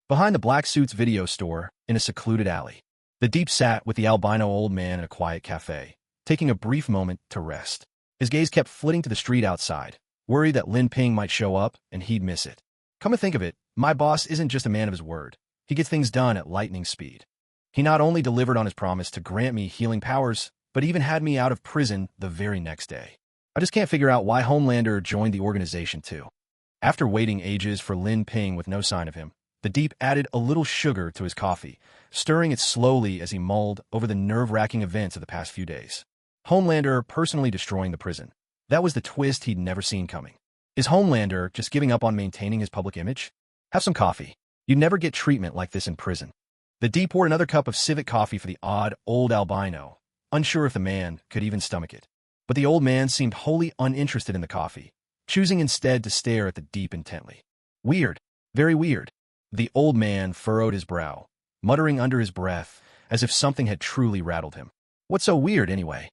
Behind the Black Suit's video store, in a secluded alley, the Deep sat with the albino old man in a quiet cafe, taking a brief moment to rest. His gaze kept flitting to the street outside, worried that Lin Ping might show up and he'd miss it. Come to think of it, my boss isn't just a man of his word. He gets things done at lightning speed. He not only delivered on his promise to grant me healing powers, but even had me out of prison the very next day. I just can't figure out why Homelander joined the organization too. After waiting ages for Lin Ping with no sign of him, the Deep added a little sugar to his coffee, stirring it slowly as he mulled over the nerve-wracking events of the past few days. Homelander personally destroying the prison. That was the twist he'd never seen coming. Is Homelander just giving up on maintaining his public image? Have some coffee. You'd never get treatment like this in prison. The Deep poured another cup of civet coffee for the odd, old albino, unsure if the man could even stomach it. But the old man seemed wholly uninterested in the coffee, choosing instead to stare at the Deep intently. Weird. Very weird. The old man furrowed his brow, muttering under his breath, as if something had truly rattled him. What's so weird, anyway?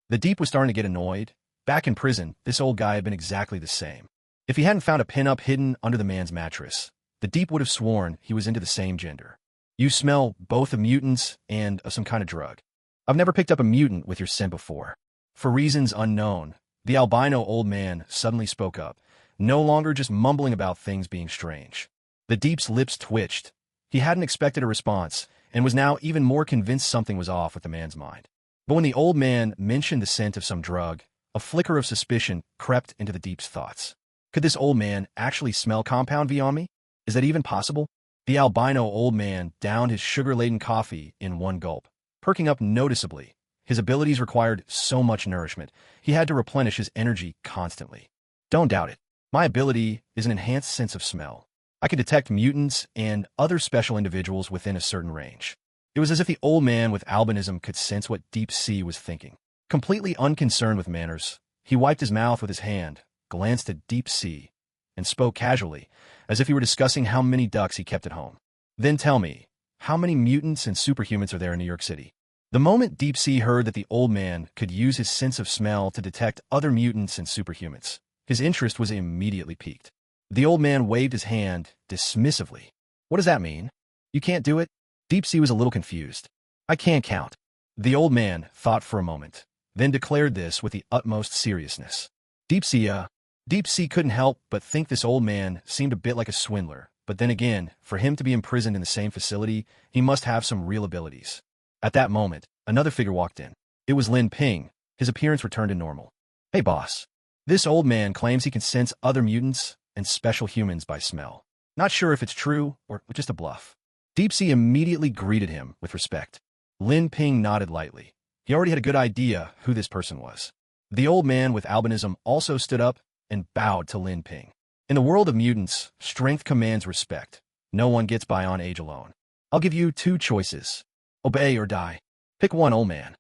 The Deep was starting to get annoyed. Back in prison, this old guy had been exactly the same. If he hadn't found a pin-up hidden under the man's mattress, the Deep would have sworn he was into the same gender. You smell both of mutants and of some kind of drug. I've never picked up a mutant with your scent before. For reasons unknown, the albino old man suddenly spoke up, no longer just mumbling about things being strange. The Deep's lips twitched. He hadn't expected a response, and was now even more convinced something was off with the man's mind. But when the old man mentioned the scent of some drug, a flicker of suspicion crept into the Deep's thoughts. Could this old man actually smell Compound V on me? Is that even possible? The albino old man downed his sugar-laden coffee in one gulp, perking up noticeably. His abilities required so much nourishment, he had to replenish his energy constantly. Don't doubt it. My ability is an enhanced sense of smell. I can detect mutants and other special individuals within a certain range. It was as if the old man with albinism could sense what Deep Sea was thinking. Completely unconcerned with manners, he wiped his mouth with his hand, glanced at Deep Sea, and spoke casually, as if he were discussing how many ducks he kept at home. Then tell me, how many mutants and superhumans are there in New York City? The moment Deep Sea heard that the old man could use his sense of smell to detect other mutants and superhumans, his interest was immediately piqued. The old man waved his hand dismissively. What does that mean? You can't do it? Deep Sea was a little confused. I can't count. The old man thought for a moment, then declared this with the utmost seriousness. Deep Sea couldn't help but think this old man seemed a bit like a swindler, but then again, for him to be imprisoned in the same facility, he must have some real abilities. At that moment, another figure walked in. It was Lin Ping. His appearance returned to normal. Hey boss. This old man claims he can sense other mutants and special humans by smell. Not sure if it's true or just a bluff. Deep Sea immediately greeted him with respect. Lin Ping nodded lightly. He already had a good idea who this person was. The old man with albinism also stood up and bowed to Lin Ping. In the world of mutants, strength commands respect. No one gets by on age alone. I'll give you two choices. Obey or die. Pick one, old man.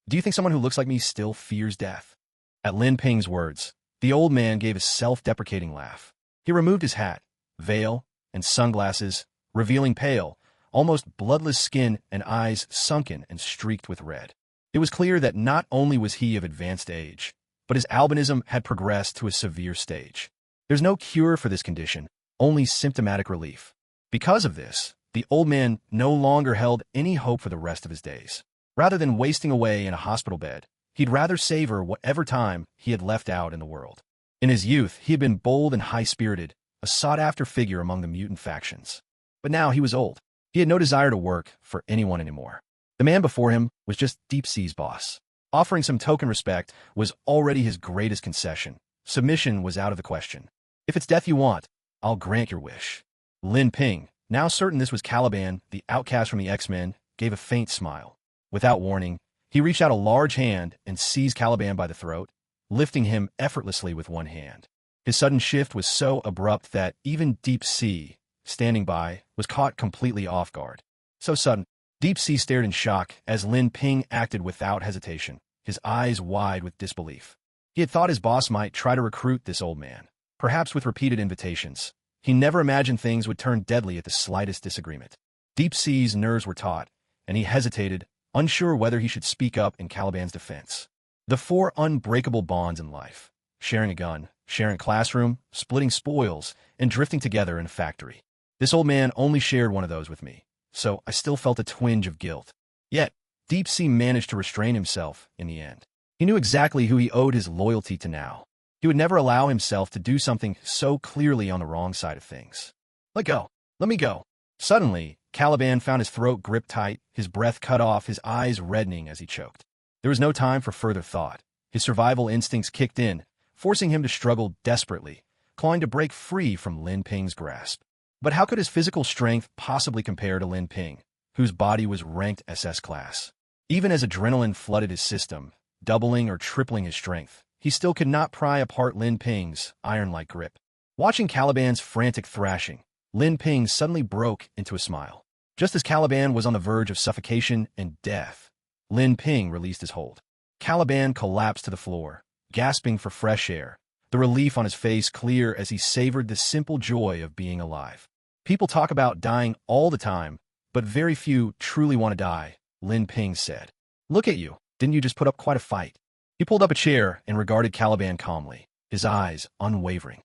Do you think someone who looks like me still fears death? At Lin Ping's words, the old man gave a self-deprecating laugh. He removed his hat, veil, and sunglasses, revealing pale, almost bloodless skin and eyes sunken and streaked with red. It was clear that not only was he of advanced age, but his albinism had progressed to a severe stage. There's no cure for this condition, only symptomatic relief. Because of this, the old man no longer held any hope for the rest of his days. Rather than wasting away in a hospital bed, he'd rather savor whatever time he had left out in the world. In his youth, he had been bold and high-spirited, a sought-after figure among the mutant factions. But now he was old. He had no desire to work for anyone anymore. The man before him was just Deep Sea's boss. Offering some token respect was already his greatest concession. Submission was out of the question. If it's death you want, I'll grant your wish. Lin Ping, now certain this was Caliban, the outcast from the X-Men, gave a faint smile. Without warning, he reached out a large hand and seized Caliban by the throat, lifting him effortlessly with one hand. His sudden shift was so abrupt that even Deep Sea, standing by, was caught completely off guard. So sudden, Deep Sea stared in shock as Lin Ping acted without hesitation, his eyes wide with disbelief. He had thought his boss might try to recruit this old man, perhaps with repeated invitations. He never imagined things would turn deadly at the slightest disagreement. Deep Sea's nerves were taut, and he hesitated, unsure whether he should speak up in Caliban's defense. The four unbreakable bonds in life: sharing a gun, sharing a classroom, splitting spoils, and drifting together in a factory. This old man only shared one of those with me, so I still felt a twinge of guilt. Yet, Deep Sea managed to restrain himself in the end. He knew exactly who he owed his loyalty to now. He would never allow himself to do something so clearly on the wrong side of things. Let go. Let me go. Suddenly, Caliban found his throat gripped tight, his breath cut off, his eyes reddening as he choked. There was no time for further thought. His survival instincts kicked in, forcing him to struggle desperately, clawing to break free from Lin Ping's grasp. But how could his physical strength possibly compare to Lin Ping, whose body was ranked SS class? Even as adrenaline flooded his system, doubling or tripling his strength, he still could not pry apart Lin Ping's iron-like grip. Watching Caliban's frantic thrashing, Lin Ping suddenly broke into a smile. Just as Caliban was on the verge of suffocation and death, Lin Ping released his hold. Caliban collapsed to the floor, gasping for fresh air, the relief on his face clear as he savored the simple joy of being alive. People talk about dying all the time, but very few truly want to die, Lin Ping said. Look at you. Didn't you just put up quite a fight? He pulled up a chair and regarded Caliban calmly, his eyes unwavering.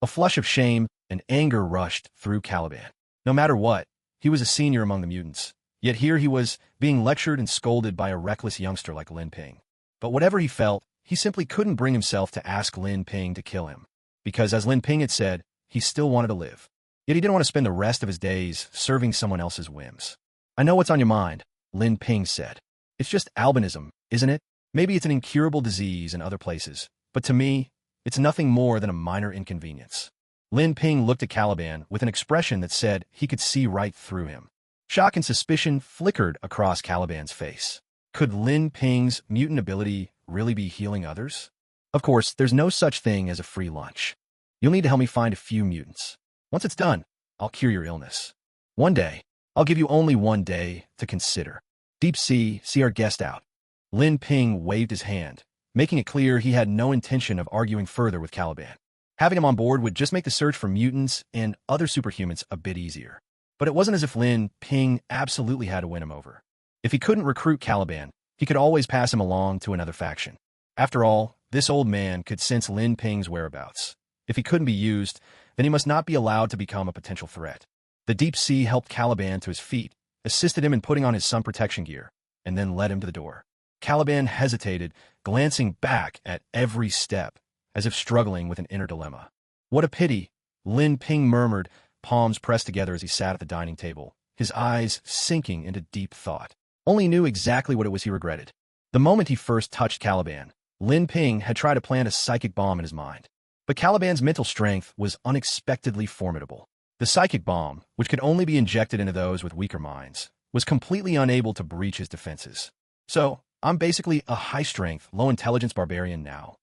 A flush of shame and anger rushed through Caliban. No matter what, he was a senior among the mutants. Yet here he was, being lectured and scolded by a reckless youngster like Lin Ping. But whatever he felt, he simply couldn't bring himself to ask Lin Ping to kill him. Because as Lin Ping had said, he still wanted to live. Yet he didn't want to spend the rest of his days serving someone else's whims. I know what's on your mind, Lin Ping said. It's just albinism, isn't it? Maybe it's an incurable disease in other places, but to me, it's nothing more than a minor inconvenience. Lin Ping looked at Caliban with an expression that said he could see right through him. Shock and suspicion flickered across Caliban's face. Could Lin Ping's mutant ability really be healing others? Of course, there's no such thing as a free lunch. You'll need to help me find a few mutants. Once it's done, I'll cure your illness. One day. I'll give you only one day to consider. Deep Sea, see our guest out. Lin Ping waved his hand, making it clear he had no intention of arguing further with Caliban. Having him on board would just make the search for mutants and other superhumans a bit easier. But it wasn't as if Lin Ping absolutely had to win him over. If he couldn't recruit Caliban, he could always pass him along to another faction. After all, this old man could sense Lin Ping's whereabouts. If he couldn't be used, then he must not be allowed to become a potential threat. The Deep Sea helped Caliban to his feet, assisted him in putting on his sun protection gear, and then led him to the door. Caliban hesitated, glancing back at every step, as if struggling with an inner dilemma. What a pity, Lin Ping murmured, palms pressed together as he sat at the dining table, his eyes sinking into deep thought. Only he knew exactly what it was he regretted. The moment he first touched Caliban, Lin Ping had tried to plant a psychic bomb in his mind. But Caliban's mental strength was unexpectedly formidable. The psychic bomb, which could only be injected into those with weaker minds, was completely unable to breach his defenses. So, I'm basically a high-strength, low-intelligence barbarian now.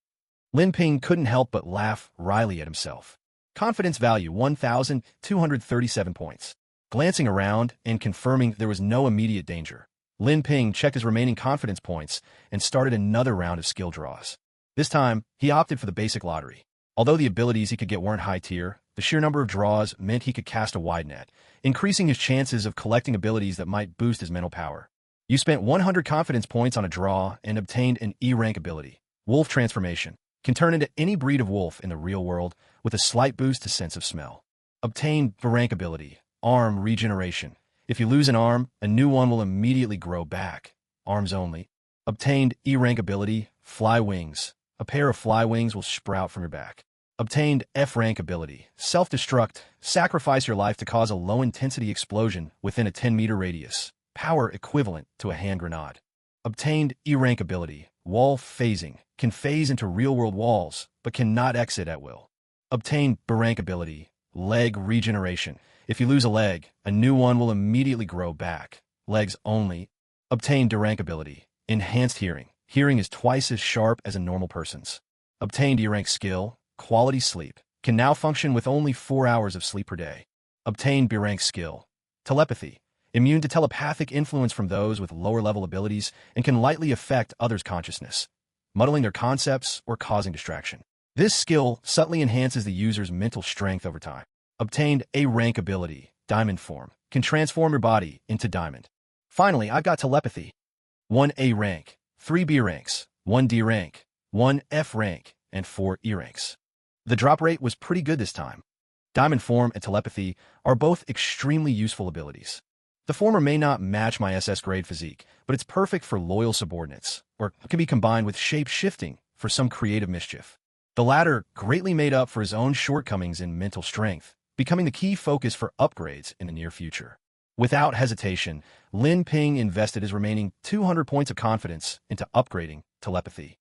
Lin Ping couldn't help but laugh wryly at himself. Confidence value 1,237 points. Glancing around and confirming there was no immediate danger, Lin Ping checked his remaining confidence points and started another round of skill draws. This time, he opted for the basic lottery. Although the abilities he could get weren't high tier, the sheer number of draws meant he could cast a wide net, increasing his chances of collecting abilities that might boost his mental power. You spent 100 confidence points on a draw and obtained an E-rank ability. Wolf Transformation can turn into any breed of wolf in the real world with a slight boost to sense of smell. Obtain B-rank ability, Arm Regeneration. If you lose an arm, a new one will immediately grow back. Arms only. Obtained E-rank ability, Fly Wings. A pair of fly wings will sprout from your back. Obtained F-rank ability, Self-Destruct. Sacrifice your life to cause a low-intensity explosion within a 10-meter radius. Power equivalent to a hand grenade. Obtained E-rank ability, Wall Phasing. Can phase into real-world walls, but cannot exit at will. Obtained B-rank ability, Leg Regeneration. If you lose a leg, a new one will immediately grow back. Legs only. Obtained D-rank ability, Enhanced Hearing. Hearing is twice as sharp as a normal person's. Obtained E-rank skill, Quality Sleep. Can now function with only 4 hours of sleep per day. Obtained B-rank skill, Telepathy. Immune to telepathic influence from those with lower-level abilities and can lightly affect others' consciousness, muddling their concepts or causing distraction. This skill subtly enhances the user's mental strength over time. Obtained A-rank ability, Diamond Form. Can transform your body into diamond. Finally, I've got Telepathy. 1 A-rank. 3 B ranks, 1 D rank, 1 F rank, and 4 E ranks. The drop rate was pretty good this time. Diamond Form and Telepathy are both extremely useful abilities. The former may not match my SS grade physique, but it's perfect for loyal subordinates, or can be combined with shape-shifting for some creative mischief. The latter greatly made up for his own shortcomings in mental strength, becoming the key focus for upgrades in the near future. Without hesitation, Lin Ping invested his remaining 200 points of confidence into upgrading Telepathy.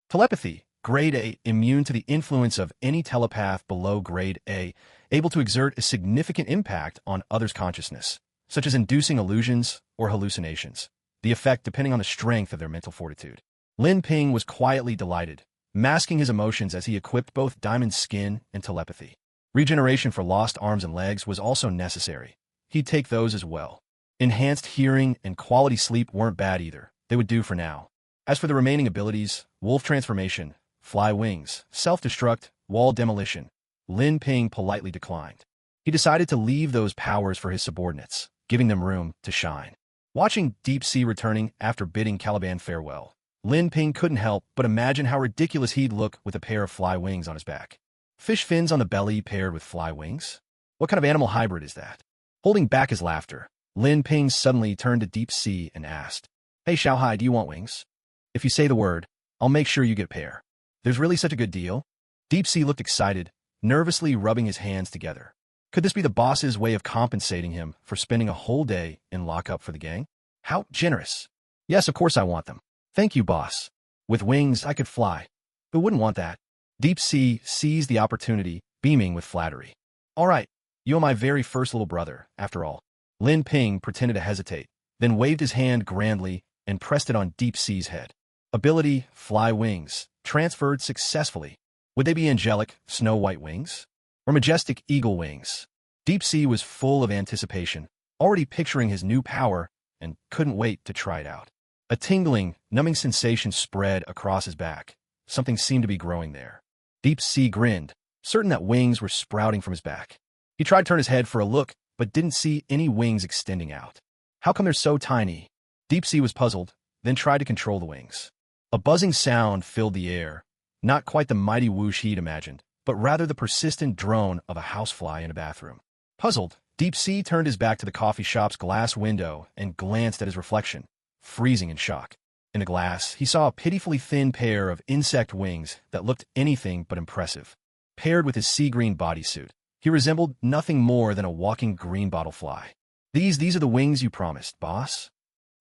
Telepathy, Grade A, immune to the influence of any telepath below Grade A, able to exert a significant impact on others' consciousness, such as inducing illusions or hallucinations, the effect depending on the strength of their mental fortitude. Lin Ping was quietly delighted, masking his emotions as he equipped both Diamond Skin and Telepathy. Regeneration for lost arms and legs was also necessary. He'd take those as well. Enhanced Hearing and Quality Sleep weren't bad either. They would do for now. As for the remaining abilities, Wolf Transformation, Fly Wings, Self-Destruct, Wall Demolition, Lin Ping politely declined. He decided to leave those powers for his subordinates, giving them room to shine. Watching Deep Sea returning after bidding Caliban farewell, Lin Ping couldn't help but imagine how ridiculous he'd look with a pair of fly wings on his back. Fish fins on the belly paired with fly wings? What kind of animal hybrid is that? Holding back his laughter, Lin Ping suddenly turned to Deep Sea and asked, "Hey Xiaohai, do you want wings? If you say the word, I'll make sure you get a pair." There's really such a good deal? Deep Sea looked excited, nervously rubbing his hands together. Could this be the boss's way of compensating him for spending a whole day in lockup for the gang? How generous. Yes, of course I want them. Thank you, boss. With wings, I could fly. Who wouldn't want that? Deep Sea seized the opportunity, beaming with flattery. All right. You are my very first little brother, after all. Lin Ping pretended to hesitate, then waved his hand grandly and pressed it on Deep Sea's head. Ability, fly wings, transferred successfully. Would they be angelic, snow-white wings? Or majestic eagle wings? Deep Sea was full of anticipation, already picturing his new power, and couldn't wait to try it out. A tingling, numbing sensation spread across his back. Something seemed to be growing there. Deep Sea grinned, certain that wings were sprouting from his back. He tried to turn his head for a look, but didn't see any wings extending out. How come they're so tiny? Deep Sea was puzzled, then tried to control the wings. A buzzing sound filled the air, not quite the mighty whoosh he'd imagined, but rather the persistent drone of a housefly in a bathroom. Puzzled, Deep Sea turned his back to the coffee shop's glass window and glanced at his reflection, freezing in shock. In the glass, he saw a pitifully thin pair of insect wings that looked anything but impressive. Paired with his sea-green bodysuit, he resembled nothing more than a walking greenbottle fly. These are the wings you promised, boss?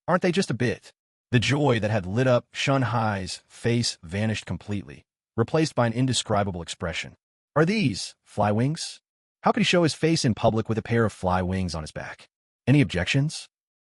Aren't they just a bit? The joy that had lit up Shun Hai's face vanished completely, replaced by an indescribable expression. Are these fly wings? How could he show his face in public with a pair of fly wings on his back? Any objections?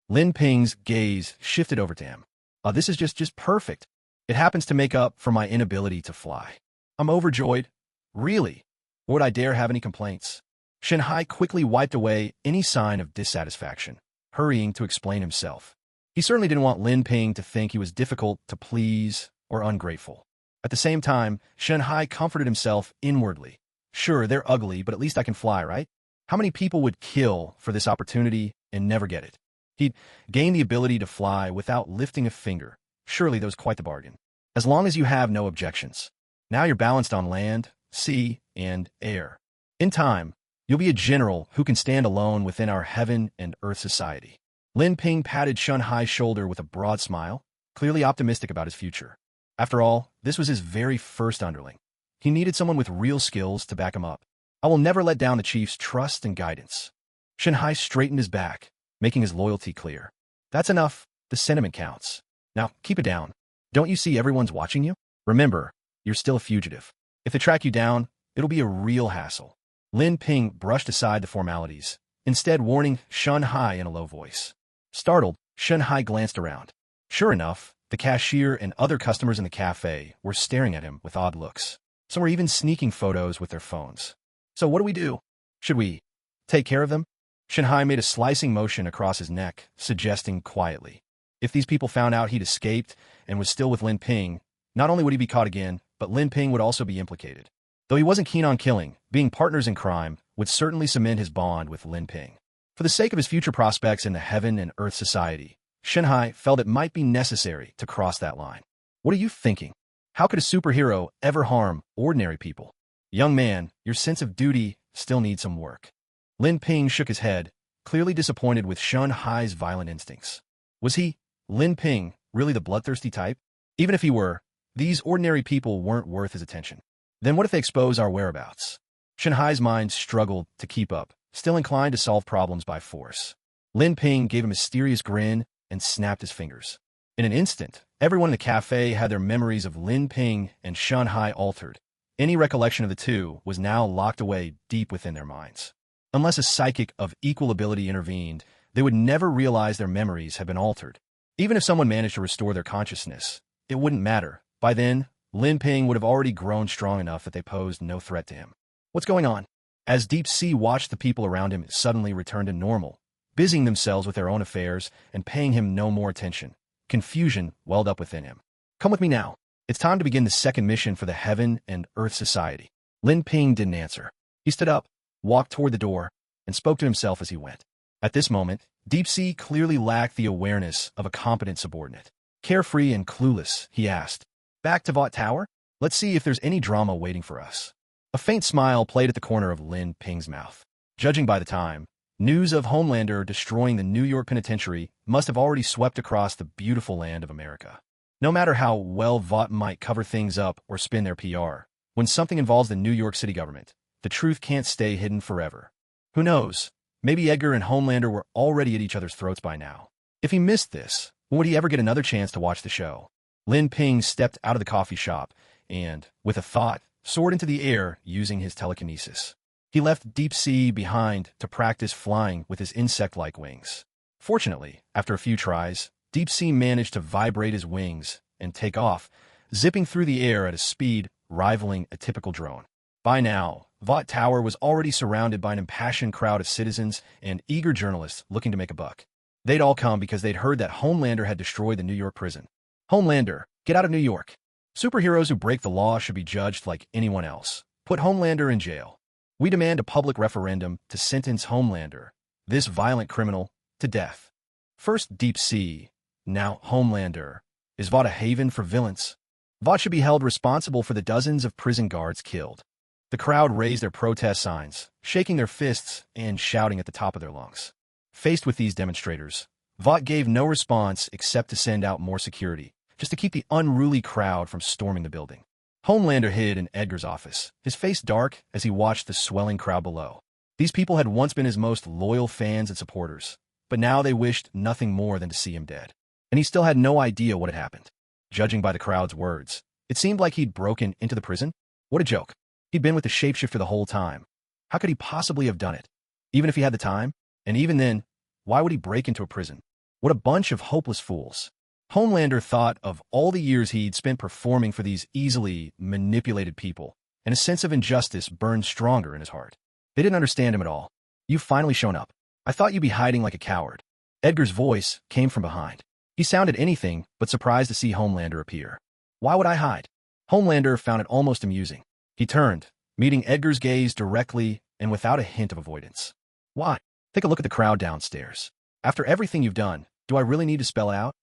Lin Ping's gaze shifted over to him. This is just perfect. It happens to make up for my inability to fly. I'm overjoyed. Really? Would I dare have any complaints? Shen Hai quickly wiped away any sign of dissatisfaction, hurrying to explain himself. He certainly didn't want Lin Ping to think he was difficult to please or ungrateful. At the same time, Shen Hai comforted himself inwardly. Sure, they're ugly, but at least I can fly, right? How many people would kill for this opportunity and never get it? He'd gain the ability to fly without lifting a finger. Surely that was quite the bargain. As long as you have no objections. Now you're balanced on land, sea, and air. In time, you'll be a general who can stand alone within our heaven and earth society. Lin Ping patted Shun Hai's shoulder with a broad smile, clearly optimistic about his future. After all, this was his very first underling. He needed someone with real skills to back him up. I will never let down the chief's trust and guidance. Shun Hai straightened his back, making his loyalty clear. That's enough. The sentiment counts. Now, keep it down. Don't you see everyone's watching you? Remember, you're still a fugitive. If they track you down, it'll be a real hassle. Lin Ping brushed aside the formalities, instead warning Shun Hai in a low voice. Startled, Shun Hai glanced around. Sure enough, the cashier and other customers in the cafe were staring at him with odd looks. Some were even sneaking photos with their phones. So what do we do? Should we take care of them? Shun Hai made a slicing motion across his neck, suggesting quietly. If these people found out he'd escaped and was still with Lin Ping, not only would he be caught again, but Lin Ping would also be implicated. Though he wasn't keen on killing, being partners in crime would certainly cement his bond with Lin Ping. For the sake of his future prospects in the Heaven and Earth Society, Shun Hai felt it might be necessary to cross that line. What are you thinking? How could a superhero ever harm ordinary people? Young man, your sense of duty still needs some work. Lin Ping shook his head, clearly disappointed with Shun Hai's violent instincts. Was he, Lin Ping, really the bloodthirsty type? Even if he were, these ordinary people weren't worth his attention. Then what if they expose our whereabouts? Shun Hai's mind struggled to keep up, still inclined to solve problems by force. Lin Ping gave a mysterious grin and snapped his fingers. In an instant, everyone in the cafe had their memories of Lin Ping and Shun Hai altered. Any recollection of the two was now locked away deep within their minds. Unless a psychic of equal ability intervened, they would never realize their memories had been altered. Even if someone managed to restore their consciousness, it wouldn't matter. By then, Lin Ping would have already grown strong enough that they posed no threat to him. What's going on? As Deep Sea watched the people around him suddenly return to normal, busying themselves with their own affairs and paying him no more attention, confusion welled up within him. Come with me now. It's time to begin the second mission for the Heaven and Earth Society. Lin Ping didn't answer. He stood up, walked toward the door, and spoke to himself as he went. At this moment, Deep Sea clearly lacked the awareness of a competent subordinate. Carefree and clueless, he asked, "Back to Vought Tower? Let's see if there's any drama waiting for us." A faint smile played at the corner of Lin Ping's mouth. Judging by the time, news of Homelander destroying the New York penitentiary must have already swept across the beautiful land of America. No matter how well Vought might cover things up or spin their PR, when something involves the New York City government, the truth can't stay hidden forever. Who knows? Maybe Edgar and Homelander were already at each other's throats by now. If he missed this, when would he ever get another chance to watch the show? Lin Ping stepped out of the coffee shop and, with a thought, soared into the air using his telekinesis. He left Deep Sea behind to practice flying with his insect-like wings. Fortunately, after a few tries, Deep Sea managed to vibrate his wings and take off, zipping through the air at a speed rivaling a typical drone. By now, Vought Tower was already surrounded by an impassioned crowd of citizens and eager journalists looking to make a buck. They'd all come because they'd heard that Homelander had destroyed the New York prison. Homelander, get out of New York. Superheroes who break the law should be judged like anyone else. Put Homelander in jail. We demand a public referendum to sentence Homelander, this violent criminal, to death. First Deep Sea, now Homelander. Is Vought a haven for villains? Vought should be held responsible for the dozens of prison guards killed. The crowd raised their protest signs, shaking their fists and shouting at the top of their lungs. Faced with these demonstrators, Vought gave no response except to send out more security, just to keep the unruly crowd from storming the building. Homelander hid in Edgar's office, his face dark as he watched the swelling crowd below. These people had once been his most loyal fans and supporters, but now they wished nothing more than to see him dead. And he still had no idea what had happened. Judging by the crowd's words, it seemed like he'd broken into the prison. What a joke. He'd been with the shapeshifter the whole time. How could he possibly have done it? Even if he had the time? And even then, why would he break into a prison? What a bunch of hopeless fools. Homelander thought of all the years he'd spent performing for these easily manipulated people, and a sense of injustice burned stronger in his heart. They didn't understand him at all. You've finally shown up. I thought you'd be hiding like a coward. Edgar's voice came from behind. He sounded anything but surprised to see Homelander appear. Why would I hide? Homelander found it almost amusing. He turned, meeting Edgar's gaze directly and without a hint of avoidance. Why? Take a look at the crowd downstairs. After everything you've done, do I really need to spell it out?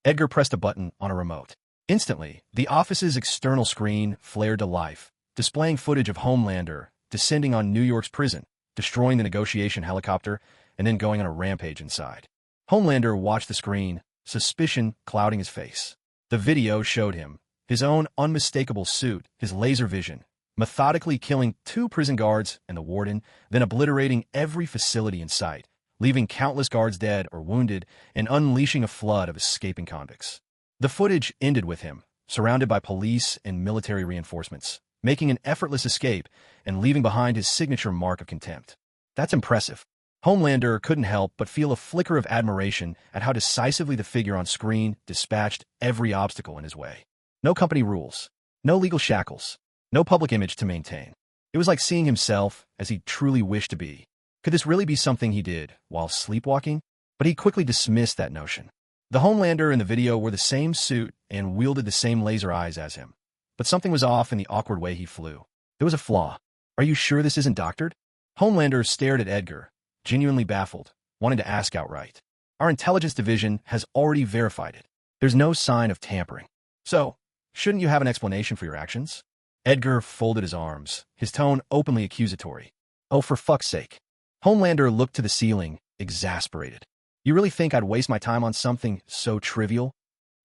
Edgar pressed a button on a remote. Instantly, the office's external screen flared to life, displaying footage of Homelander descending on New York's prison, destroying the negotiation helicopter, and then going on a rampage inside. Homelander watched the screen, suspicion clouding his face. The video showed him, his own unmistakable suit, his laser vision, methodically killing 2 prison guards and the warden, then obliterating every facility in sight, leaving countless guards dead or wounded and unleashing a flood of escaping convicts. The footage ended with him, surrounded by police and military reinforcements, making an effortless escape and leaving behind his signature mark of contempt. That's impressive. Homelander couldn't help but feel a flicker of admiration at how decisively the figure on screen dispatched every obstacle in his way. No company rules, no legal shackles, no public image to maintain. It was like seeing himself as he truly wished to be. Could this really be something he did while sleepwalking? But he quickly dismissed that notion. The Homelander in the video wore the same suit and wielded the same laser eyes as him. But something was off in the awkward way he flew. There was a flaw. Are you sure this isn't doctored? Homelander stared at Edgar, genuinely baffled, wanting to ask outright. Our intelligence division has already verified it. There's no sign of tampering. So, shouldn't you have an explanation for your actions? Edgar folded his arms, his tone openly accusatory. Oh, for fuck's sake. Homelander looked to the ceiling, exasperated. You really think I'd waste my time on something so trivial?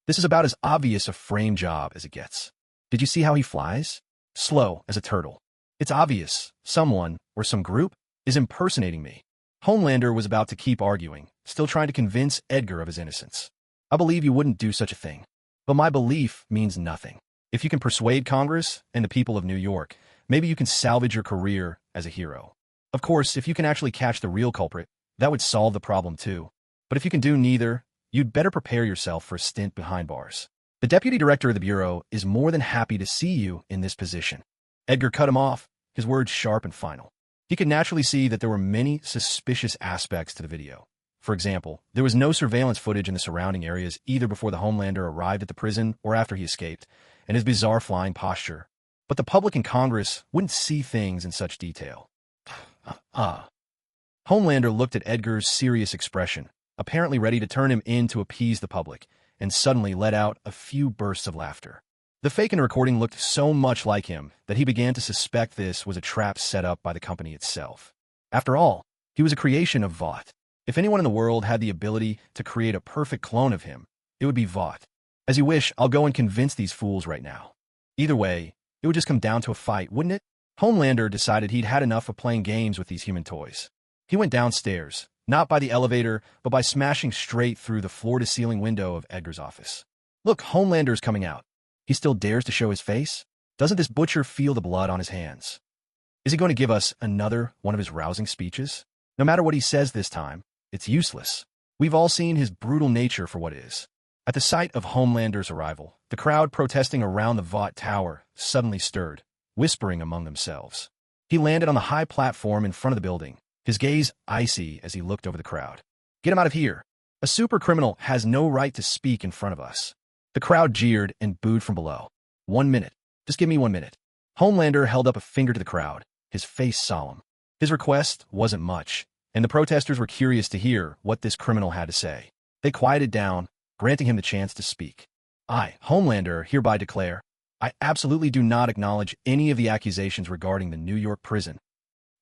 This is about as obvious a frame job as it gets. Did you see how he flies? Slow as a turtle. It's obvious someone, or some group, is impersonating me. Homelander was about to keep arguing, still trying to convince Edgar of his innocence. I believe you wouldn't do such a thing. But my belief means nothing. If you can persuade Congress and the people of New York, maybe you can salvage your career as a hero. Of course, if you can actually catch the real culprit, that would solve the problem too. But if you can do neither, you'd better prepare yourself for a stint behind bars. The deputy director of the bureau is more than happy to see you in this position. Edgar cut him off, his words sharp and final. He could naturally see that there were many suspicious aspects to the video. For example, there was no surveillance footage in the surrounding areas either before the Homelander arrived at the prison or after he escaped, and his bizarre flying posture. But the public and Congress wouldn't see things in such detail. Homelander looked at Edgar's serious expression, apparently ready to turn him in to appease the public, and suddenly let out a few bursts of laughter. The fake in the recording looked so much like him that he began to suspect this was a trap set up by the company itself. After all, he was a creation of Vought. If anyone in the world had the ability to create a perfect clone of him, it would be Vought. As you wish, I'll go and convince these fools right now. Either way, it would just come down to a fight, wouldn't it? Homelander decided he'd had enough of playing games with these human toys. He went downstairs, not by the elevator, but by smashing straight through the floor-to-ceiling window of Edgar's office. Look, Homelander's coming out. He still dares to show his face? Doesn't this butcher feel the blood on his hands? Is he going to give us another one of his rousing speeches? No matter what he says this time, it's useless. We've all seen his brutal nature for what it is. At the sight of Homelander's arrival, The crowd protesting around the Vought Tower suddenly stirred, whispering among themselves. He landed on the high platform in front of the building, his gaze icy as he looked over the crowd. "Get him out of here! A super criminal has no right to speak in front of us." The crowd jeered and booed from below. "1 minute. Just give me 1 minute." Homelander held up a finger to the crowd, his face solemn. His request wasn't much, and the protesters were curious to hear what this criminal had to say. They quieted down, granting him the chance to speak. "I, Homelander, hereby declare, I absolutely do not acknowledge any of the accusations regarding the New York prison.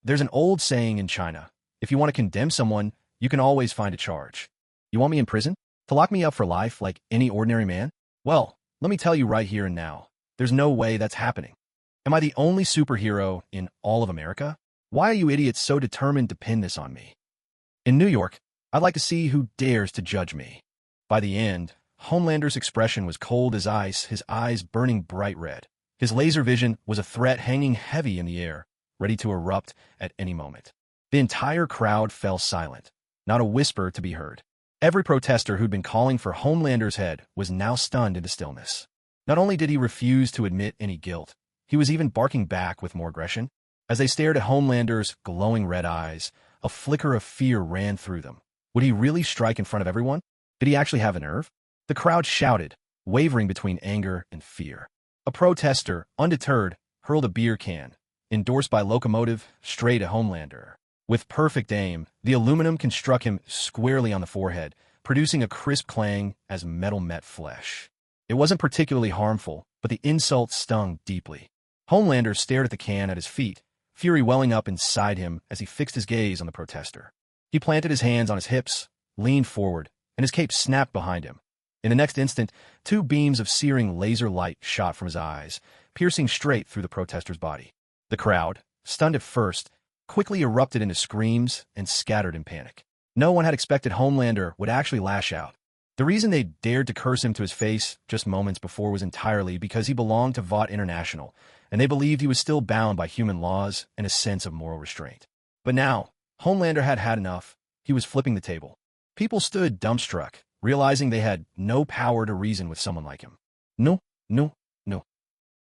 There's an old saying in China, if you want to condemn someone, you can always find a charge. You want me in prison? To lock me up for life like any ordinary man? Well, let me tell you right here and now, there's no way that's happening. Am I the only superhero in all of America? Why are you idiots so determined to pin this on me? In New York, I'd like to see who dares to judge me." By the end, Homelander's expression was cold as ice, his eyes burning bright red. His laser vision was a threat hanging heavy in the air, ready to erupt at any moment. The entire crowd fell silent, not a whisper to be heard. Every protester who'd been calling for Homelander's head was now stunned into stillness. Not only did he refuse to admit any guilt, he was even barking back with more aggression. As they stared at Homelander's glowing red eyes, a flicker of fear ran through them. Would he really strike in front of everyone? Did he actually have a nerve? The crowd shouted, wavering between anger and fear. A protester, undeterred, hurled a beer can, endorsed by Locomotive, straight at Homelander. With perfect aim, the aluminum can struck him squarely on the forehead, producing a crisp clang as metal met flesh. It wasn't particularly harmful, but the insult stung deeply. Homelander stared at the can at his feet, fury welling up inside him as he fixed his gaze on the protester. He planted his hands on his hips, leaned forward, and his cape snapped behind him. In the next instant, 2 beams of searing laser light shot from his eyes, piercing straight through the protester's body. The crowd, stunned at first, quickly erupted into screams and scattered in panic. No one had expected Homelander would actually lash out. The reason they dared to curse him to his face just moments before was entirely because he belonged to Vought International, and they believed he was still bound by human laws and a sense of moral restraint. But now, Homelander had had enough. He was flipping the table. People stood dumbstruck, realizing they had no power to reason with someone like him. No, no, no.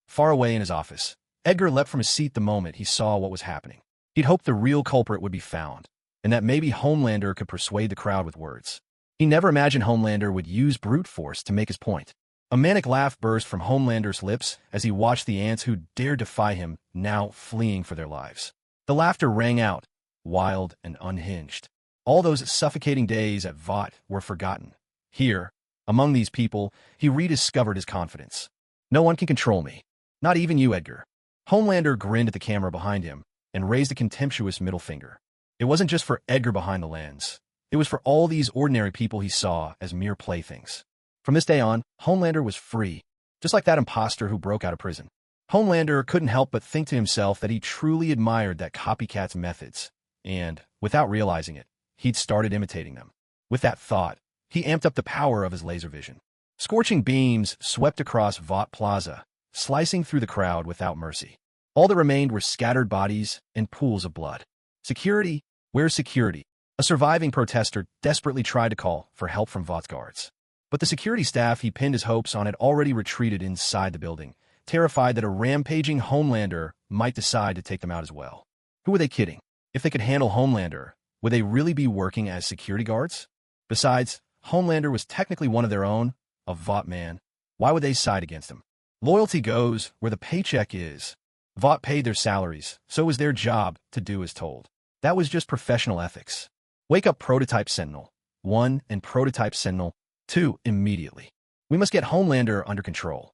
Far away in his office, Edgar leapt from his seat the moment he saw what was happening. He'd hoped the real culprit would be found, and that maybe Homelander could persuade the crowd with words. He never imagined Homelander would use brute force to make his point. A manic laugh burst from Homelander's lips as he watched the ants who dared defy him now fleeing for their lives. The laughter rang out, wild and unhinged. All those suffocating days at Vought were forgotten. Here, among these people, he rediscovered his confidence. "No one can control me. Not even you, Edgar." Homelander grinned at the camera behind him and raised a contemptuous middle finger. It wasn't just for Edgar behind the lens. It was for all these ordinary people he saw as mere playthings. From this day on, Homelander was free, just like that imposter who broke out of prison. Homelander couldn't help but think to himself that he truly admired that copycat's methods, and, without realizing it, he'd started imitating them. With that thought, he amped up the power of his laser vision. Scorching beams swept across Vought Plaza, slicing through the crowd without mercy. All that remained were scattered bodies and pools of blood. "Security? Where's security?" A surviving protester desperately tried to call for help from Vaught's guards. But the security staff he pinned his hopes on had already retreated inside the building, terrified that a rampaging Homelander might decide to take them out as well. Who were they kidding? If they could handle Homelander, would they really be working as security guards? Besides, Homelander was technically one of their own, a Vought man. Why would they side against him? Loyalty goes where the paycheck is. Vought paid their salaries, so it was their job to do as told. That was just professional ethics. Wake up Prototype Sentinel 1 and Prototype Sentinel 2 immediately. We must get Homelander under control.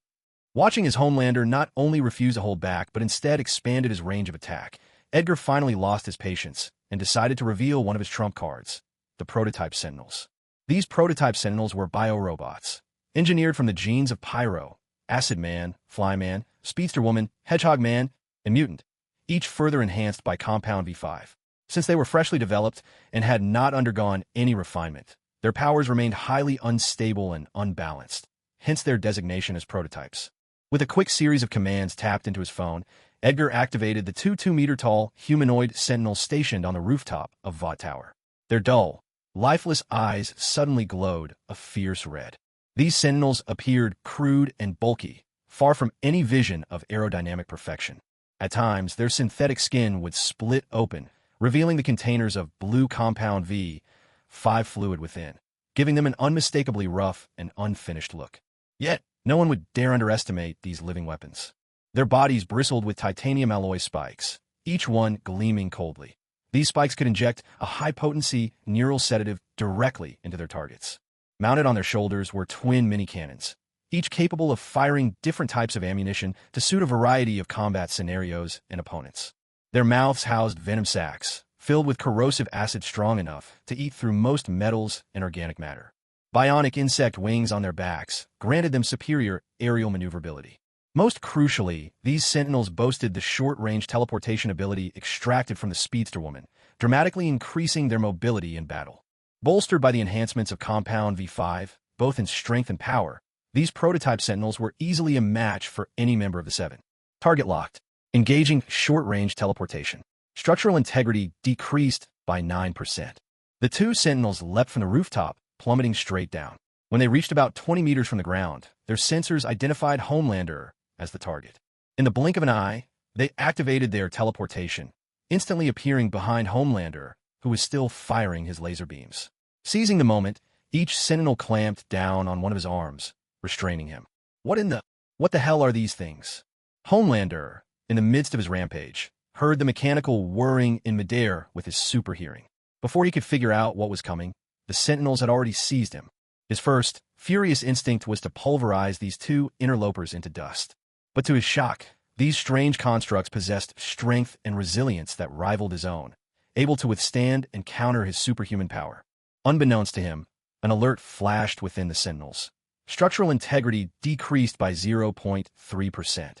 Watching as Homelander not only refused to hold back, but instead expanded his range of attack, Edgar finally lost his patience and decided to reveal one of his trump cards, the Prototype Sentinels. These Prototype Sentinels were biorobots, engineered from the genes of Pyro, Acid Man, Flyman, Speedster Woman, Hedgehog Man, and Mutant, each further enhanced by Compound V5. Since they were freshly developed and had not undergone any refinement, their powers remained highly unstable and unbalanced, hence their designation as prototypes. With a quick series of commands tapped into his phone, Edgar activated the 2-2-meter-tall humanoid sentinels stationed on the rooftop of Vought Tower. Their dull, lifeless eyes suddenly glowed a fierce red. These sentinels appeared crude and bulky, far from any vision of aerodynamic perfection. At times, their synthetic skin would split open, revealing the containers of blue compound V5 fluid within, giving them an unmistakably rough and unfinished look. Yet, no one would dare underestimate these living weapons. Their bodies bristled with titanium alloy spikes, each one gleaming coldly. These spikes could inject a high-potency neural sedative directly into their targets. Mounted on their shoulders were twin mini-cannons, each capable of firing different types of ammunition to suit a variety of combat scenarios and opponents. Their mouths housed venom sacs, filled with corrosive acid strong enough to eat through most metals and organic matter. Bionic insect wings on their backs granted them superior aerial maneuverability. Most crucially, these sentinels boasted the short-range teleportation ability extracted from the Speedster Woman, dramatically increasing their mobility in battle. Bolstered by the enhancements of Compound V5, both in strength and power, these prototype sentinels were easily a match for any member of the Seven. Target locked. Engaging short-range teleportation. Structural integrity decreased by 9%. The two sentinels leapt from the rooftop, plummeting straight down. When they reached about 20 meters from the ground, their sensors identified Homelander as the target. In the blink of an eye, they activated their teleportation, instantly appearing behind Homelander, who was still firing his laser beams. Seizing the moment, each sentinel clamped down on one of his arms, restraining him. What the hell are these things? Homelander, in the midst of his rampage, heard the mechanical whirring in midair with his super hearing. Before he could figure out what was coming, the sentinels had already seized him. His first, furious instinct was to pulverize these two interlopers into dust. But to his shock, these strange constructs possessed strength and resilience that rivaled his own, able to withstand and counter his superhuman power. Unbeknownst to him, an alert flashed within the sentinels. Structural integrity decreased by 0.3%.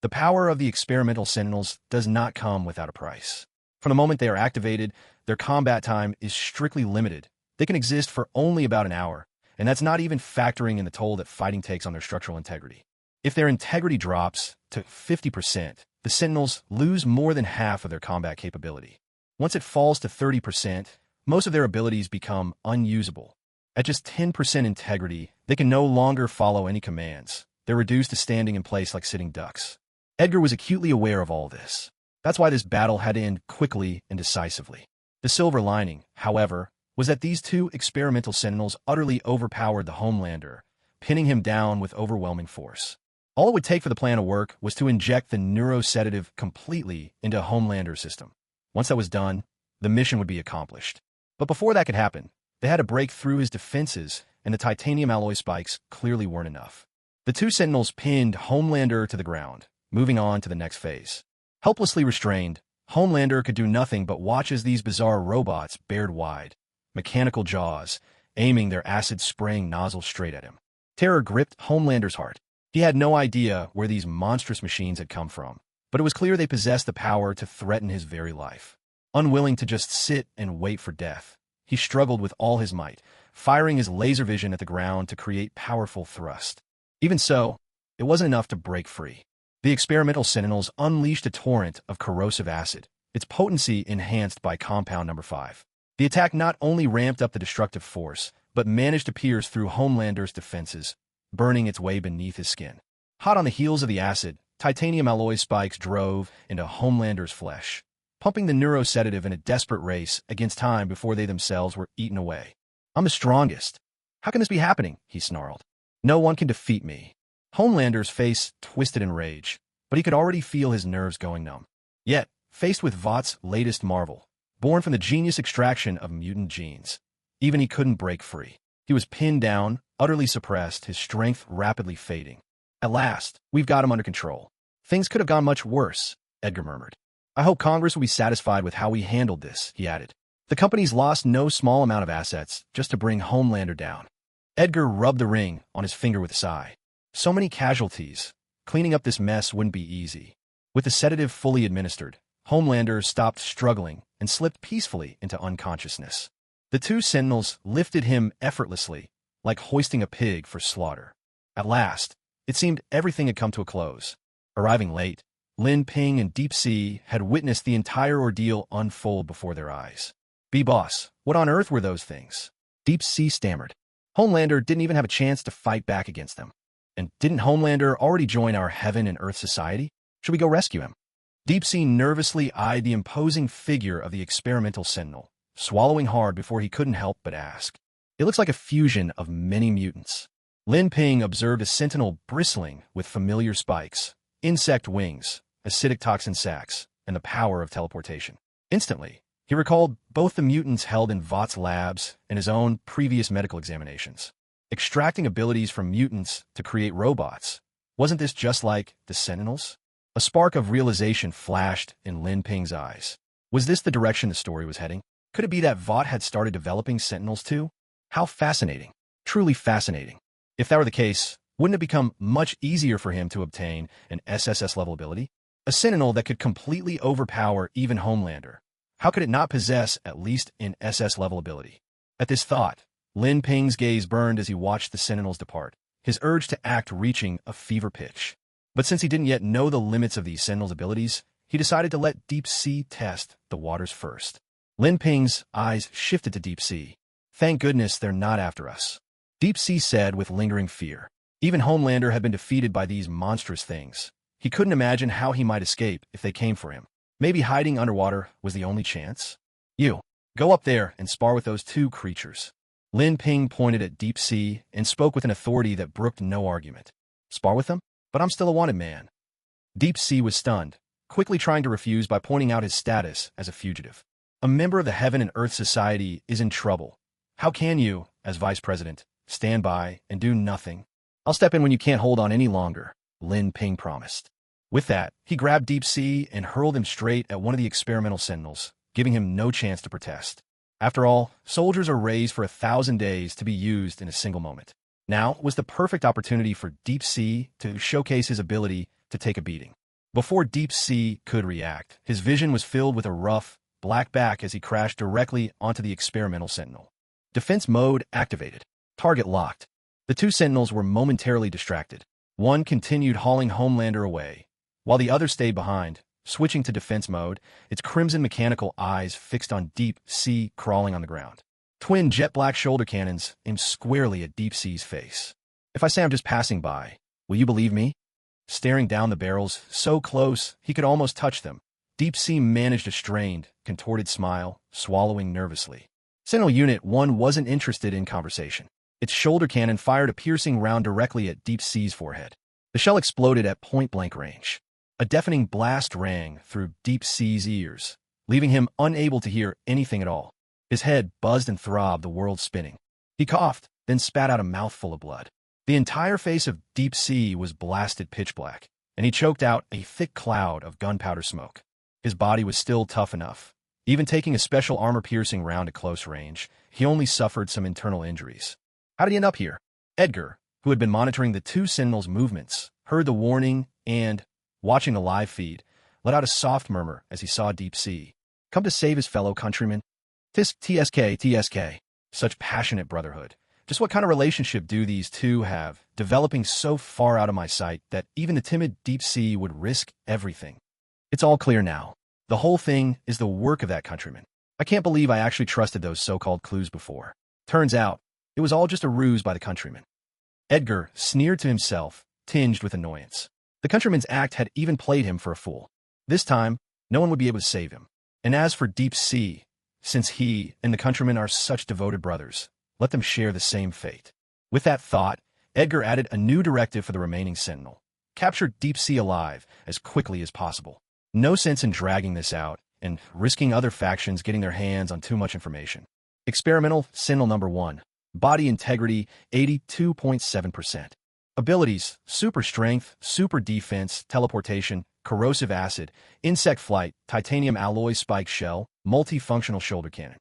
The power of the experimental sentinels does not come without a price. From the moment they are activated, their combat time is strictly limited. They can exist for only about an hour, and that's not even factoring in the toll that fighting takes on their structural integrity. If their integrity drops to 50%, the sentinels lose more than half of their combat capability. Once it falls to 30%, most of their abilities become unusable. At just 10% integrity, they can no longer follow any commands. They're reduced to standing in place like sitting ducks. Edgar was acutely aware of all this. That's why this battle had to end quickly and decisively. The silver lining, however, was that these two experimental sentinels utterly overpowered the Homelander, pinning him down with overwhelming force. All it would take for the plan to work was to inject the neurosedative completely into Homelander's system. Once that was done, the mission would be accomplished. But before that could happen, they had to break through his defenses, and the titanium alloy spikes clearly weren't enough. The two sentinels pinned Homelander to the ground, moving on to the next phase. Helplessly restrained, Homelander could do nothing but watch as these bizarre robots bared wide, mechanical jaws, aiming their acid-spraying nozzles straight at him. Terror gripped Homelander's heart. He had no idea where these monstrous machines had come from, but it was clear they possessed the power to threaten his very life. Unwilling to just sit and wait for death, he struggled with all his might, firing his laser vision at the ground to create powerful thrust. Even so, it wasn't enough to break free. The experimental sentinels unleashed a torrent of corrosive acid, its potency enhanced by compound number 5. The attack not only ramped up the destructive force, but managed to pierce through Homelander's defenses, burning its way beneath his skin. Hot on the heels of the acid, titanium alloy spikes drove into Homelander's flesh, pumping the neurosedative in a desperate race against time before they themselves were eaten away. I'm the strongest. How can this be happening? He snarled. No one can defeat me. Homelander's face twisted in rage, but he could already feel his nerves going numb. Yet, faced with Vought's latest marvel, born from the genius extraction of mutant genes, even he couldn't break free. He was pinned down, utterly suppressed, his strength rapidly fading. At last, we've got him under control. Things could have gone much worse, Edgar murmured. I hope Congress will be satisfied with how we handled this, he added. The company's lost no small amount of assets just to bring Homelander down. Edgar rubbed the ring on his finger with a sigh. So many casualties. Cleaning up this mess wouldn't be easy. With the sedative fully administered, Homelander stopped struggling and slipped peacefully into unconsciousness. The two sentinels lifted him effortlessly, like hoisting a pig for slaughter. At last, it seemed everything had come to a close. Arriving late, Lin Ping and Deep Sea had witnessed the entire ordeal unfold before their eyes. B-Boss, what on earth were those things? Deep Sea stammered. Homelander didn't even have a chance to fight back against them. And didn't Homelander already join our Heaven and Earth Society? Should we go rescue him? Deep Sea nervously eyed the imposing figure of the experimental sentinel, swallowing hard before he couldn't help but ask. It looks like a fusion of many mutants. Lin Ping observed a sentinel bristling with familiar spikes, insect wings, acidic toxin sacs, and the power of teleportation. Instantly, he recalled both the mutants held in Vought's labs and his own previous medical examinations. Extracting abilities from mutants to create robots. Wasn't this just like the Sentinels? A spark of realization flashed in Lin Ping's eyes. Was this the direction the story was heading? Could it be that Vought had started developing Sentinels too? How fascinating. Truly fascinating. If that were the case, wouldn't it become much easier for him to obtain an SSS-level ability? A Sentinel that could completely overpower even Homelander. How could it not possess at least an SS-level ability? At this thought, Lin Ping's gaze burned as he watched the Sentinels depart, his urge to act reaching a fever pitch. But since he didn't yet know the limits of these Sentinels' abilities, he decided to let Deep Sea test the waters first. Lin Ping's eyes shifted to Deep Sea. Thank goodness they're not after us. Deep Sea said with lingering fear. Even Homelander had been defeated by these monstrous things. He couldn't imagine how he might escape if they came for him. Maybe hiding underwater was the only chance? You, go up there and spar with those two creatures. Lin Ping pointed at Deep Sea and spoke with an authority that brooked no argument. Spar with them? But I'm still a wanted man. Deep Sea was stunned, quickly trying to refuse by pointing out his status as a fugitive. A member of the Heaven and Earth Society is in trouble. How can you, as vice president, stand by and do nothing? I'll step in when you can't hold on any longer, Lin Ping promised. With that, he grabbed Deep Sea and hurled him straight at one of the experimental sentinels, giving him no chance to protest. After all, soldiers are raised for 1,000 days to be used in a single moment. Now was the perfect opportunity for Deep Sea to showcase his ability to take a beating. Before Deep Sea could react, his vision was filled with a rough, black back as he crashed directly onto the experimental sentinel. Defense mode activated. Target locked. The two sentinels were momentarily distracted. One continued hauling Homelander away, while the other stayed behind, switching to defense mode, its crimson mechanical eyes fixed on Deep Sea crawling on the ground. Twin jet-black shoulder cannons aimed squarely at Deep Sea's face. If I say I'm just passing by, will you believe me? Staring down the barrels, so close he could almost touch them, Deep Sea managed a strained, contorted smile, swallowing nervously. Sentinel Unit 1 wasn't interested in conversation. Its shoulder cannon fired a piercing round directly at Deep Sea's forehead. The shell exploded at point-blank range. A deafening blast rang through Deep Sea's ears, leaving him unable to hear anything at all. His head buzzed and throbbed, the world spinning. He coughed, then spat out a mouthful of blood. The entire face of Deep Sea was blasted pitch black, and he choked out a thick cloud of gunpowder smoke. His body was still tough enough. Even taking a special armor-piercing round at close range, he only suffered some internal injuries. How did he end up here? Edgar, who had been monitoring the two Sentinels' movements, heard the warning and, watching the live feed, let out a soft murmur as he saw Deep Sea come to save his fellow countrymen. TSK. Such passionate brotherhood. Just what kind of relationship do these two have, developing so far out of my sight that even the timid Deep Sea would risk everything? It's all clear now. The whole thing is the work of that countryman. I can't believe I actually trusted those so-called clues before. Turns out, it was all just a ruse by the countryman. Edgar sneered to himself, tinged with annoyance. The countryman's act had even played him for a fool. This time, no one would be able to save him. And as for Deep Sea, since he and the countryman are such devoted brothers, let them share the same fate. With that thought, Edgar added a new directive for the remaining sentinel. Capture Deep Sea alive as quickly as possible. No sense in dragging this out and risking other factions getting their hands on too much information. Experimental Sentinel Number 1. Body integrity 82.7%. Abilities: super strength, super defense, teleportation, corrosive acid, insect flight, titanium alloy spike shell, multifunctional shoulder cannon.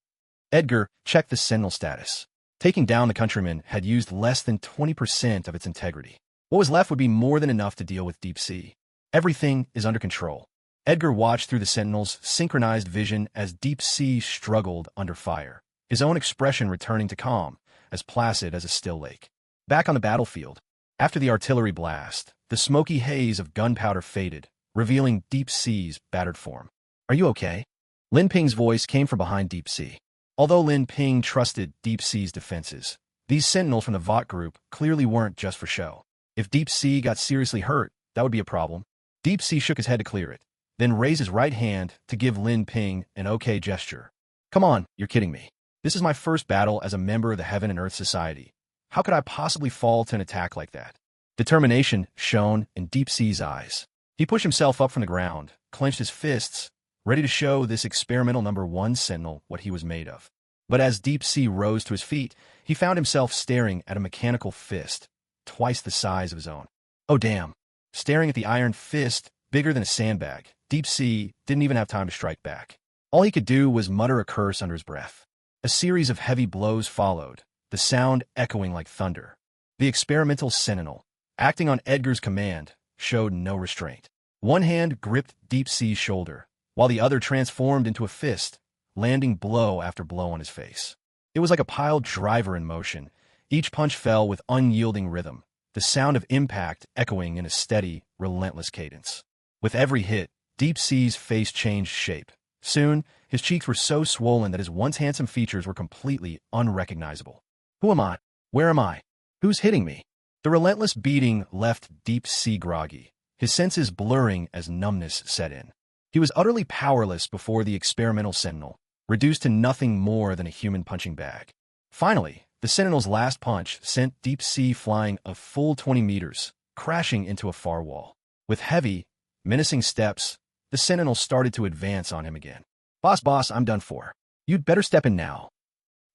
Edgar checked the sentinel status. Taking down the countryman had used less than 20% of its integrity. What was left would be more than enough to deal with Deep Sea. Everything is under control. Edgar watched through the sentinel's synchronized vision as Deep Sea struggled under fire, his own expression returning to calm, as placid as a still lake. Back on the battlefield, after the artillery blast, the smoky haze of gunpowder faded, revealing Deep Sea's battered form. Are you okay? Lin Ping's voice came from behind Deep Sea. Although Lin Ping trusted Deep Sea's defenses, These sentinels from the Vought group clearly weren't just for show. If Deep Sea got seriously hurt, that would be a problem. Deep Sea shook his head to clear it, then raised his right hand to give Lin Ping an okay gesture. Come on, you're kidding me. This is my first battle as a member of the Heaven and Earth Society. How could I possibly fall to an attack like that? Determination shone in Deep Sea's eyes. He pushed himself up from the ground, clenched his fists, ready to show this experimental #1 sentinel what he was made of. But as Deep Sea rose to his feet, he found himself staring at a mechanical fist, twice the size of his own. Oh damn. Staring at the iron fist, bigger than a sandbag, Deep Sea didn't even have time to strike back. All he could do was mutter a curse under his breath. A series of heavy blows followed, the sound echoing like thunder. The experimental sentinel, acting on Edgar's command, showed no restraint. One hand gripped Deep Sea's shoulder, while the other transformed into a fist, landing blow after blow on his face. It was like a pile driver in motion. Each punch fell with unyielding rhythm, the sound of impact echoing in a steady, relentless cadence. With every hit, Deep Sea's face changed shape. Soon, his cheeks were so swollen that his once handsome features were completely unrecognizable. Who am I? Where am I? Who's hitting me? The relentless beating left Deep Sea groggy, his senses blurring as numbness set in. He was utterly powerless before the experimental sentinel, reduced to nothing more than a human punching bag. Finally, the sentinel's last punch sent Deep Sea flying a full 20 meters, crashing into a far wall. With heavy, menacing steps, the sentinel started to advance on him again. Boss, I'm done for. You'd better step in now.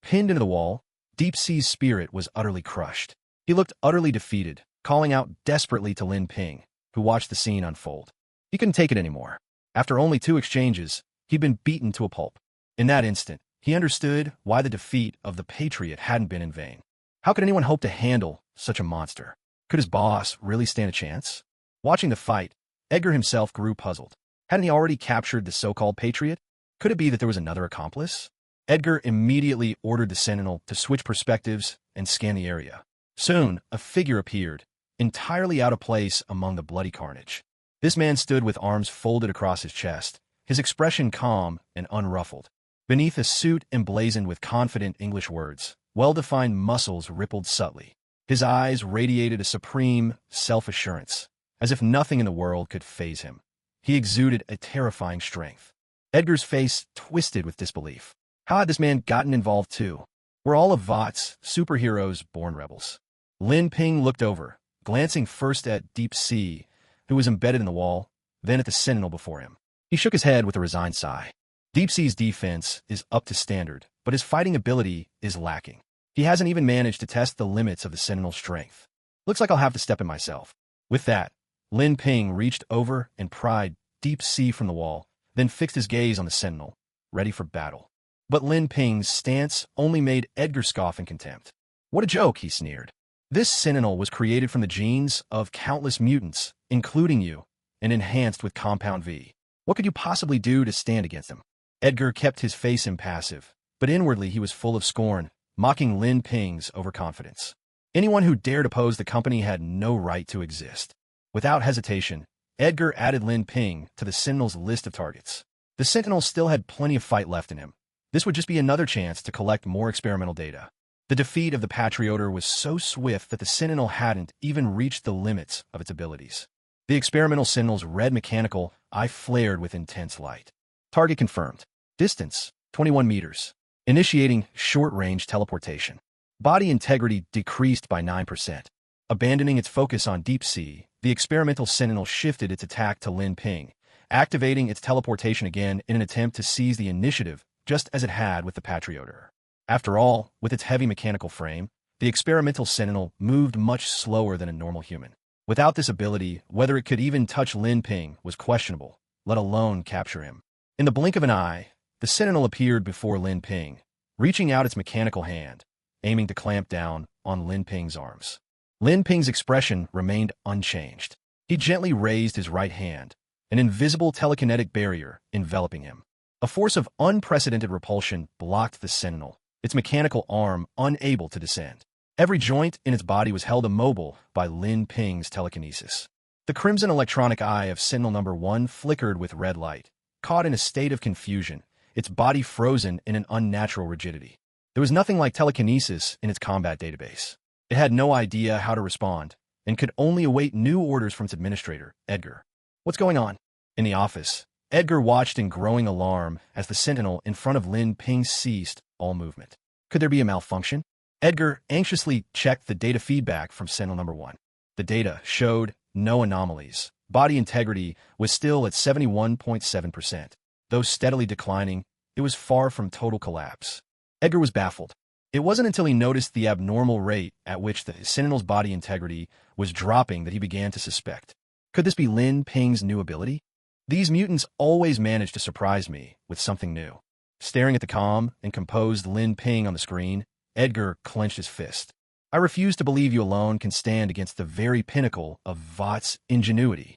Pinned into the wall, Deep Sea's spirit was utterly crushed. He looked utterly defeated, calling out desperately to Lin Ping, who watched the scene unfold. He couldn't take it anymore. After only 2 exchanges, he'd been beaten to a pulp. In that instant, he understood why the defeat of the Patriot hadn't been in vain. How could anyone hope to handle such a monster? Could his boss really stand a chance? Watching the fight, Edgar himself grew puzzled. Hadn't he already captured the so-called Patriot? Could it be that there was another accomplice? Edgar immediately ordered the Sentinel to switch perspectives and scan the area. Soon, a figure appeared, entirely out of place among the bloody carnage. This man stood with arms folded across his chest, his expression calm and unruffled. Beneath a suit emblazoned with confident English words, well-defined muscles rippled subtly. His eyes radiated a supreme self-assurance, as if nothing in the world could faze him. He exuded a terrifying strength. Edgar's face twisted with disbelief. How had this man gotten involved too? Were all of Vought's superheroes born rebels? Lin Ping looked over, glancing first at Deep Sea, who was embedded in the wall, then at the sentinel before him. He shook his head with a resigned sigh. Deep Sea's defense is up to standard, but his fighting ability is lacking. He hasn't even managed to test the limits of the sentinel's strength. Looks like I'll have to step in myself. With that, Lin Ping reached over and pried Deep Sea from the wall, then fixed his gaze on the sentinel, ready for battle. But Lin Ping's stance only made Edgar scoff in contempt. What a joke, he sneered. This sentinel was created from the genes of countless mutants, including you, and enhanced with Compound V. What could you possibly do to stand against him? Edgar kept his face impassive, but inwardly he was full of scorn, mocking Lin Ping's overconfidence. Anyone who dared oppose the company had no right to exist. Without hesitation, Edgar added Lin Ping to the Sentinel's list of targets. The Sentinel still had plenty of fight left in him. This would just be another chance to collect more experimental data. The defeat of the Patrioter was so swift that the Sentinel hadn't even reached the limits of its abilities. The experimental Sentinel's red mechanical eye flared with intense light. Target confirmed. Distance, 21 meters. Initiating short-range teleportation. Body integrity decreased by 9%. Abandoning its focus on Deep Sea, the experimental Sentinel shifted its attack to Lin Ping, activating its teleportation again in an attempt to seize the initiative, just as it had with the Patrioter. After all, with its heavy mechanical frame, the experimental Sentinel moved much slower than a normal human. Without this ability, whether it could even touch Lin Ping was questionable, let alone capture him. In the blink of an eye, the Sentinel appeared before Lin Ping, reaching out its mechanical hand, aiming to clamp down on Lin Ping's arms. Lin Ping's expression remained unchanged. He gently raised his right hand, an invisible telekinetic barrier enveloping him. A force of unprecedented repulsion blocked the Sentinel, its mechanical arm unable to descend. Every joint in its body was held immobile by Lin Ping's telekinesis. The crimson electronic eye of Sentinel #1 flickered with red light, caught in a state of confusion, its body frozen in an unnatural rigidity. There was nothing like telekinesis in its combat database. It had no idea how to respond, and could only await new orders from its administrator, Edgar. What's going on? In the office, Edgar watched in growing alarm as the sentinel in front of Lin Ping ceased all movement. Could there be a malfunction? Edgar anxiously checked the data feedback from Sentinel number 1. The data showed no anomalies. Body integrity was still at 71.7%. Though steadily declining, it was far from total collapse. Edgar was baffled. It wasn't until he noticed the abnormal rate at which the Sentinel's body integrity was dropping that he began to suspect. Could this be Lin Ping's new ability? These mutants always manage to surprise me with something new. Staring at the calm and composed Lin Ping on the screen, Edgar clenched his fist. I refuse to believe you alone can stand against the very pinnacle of Vought's ingenuity.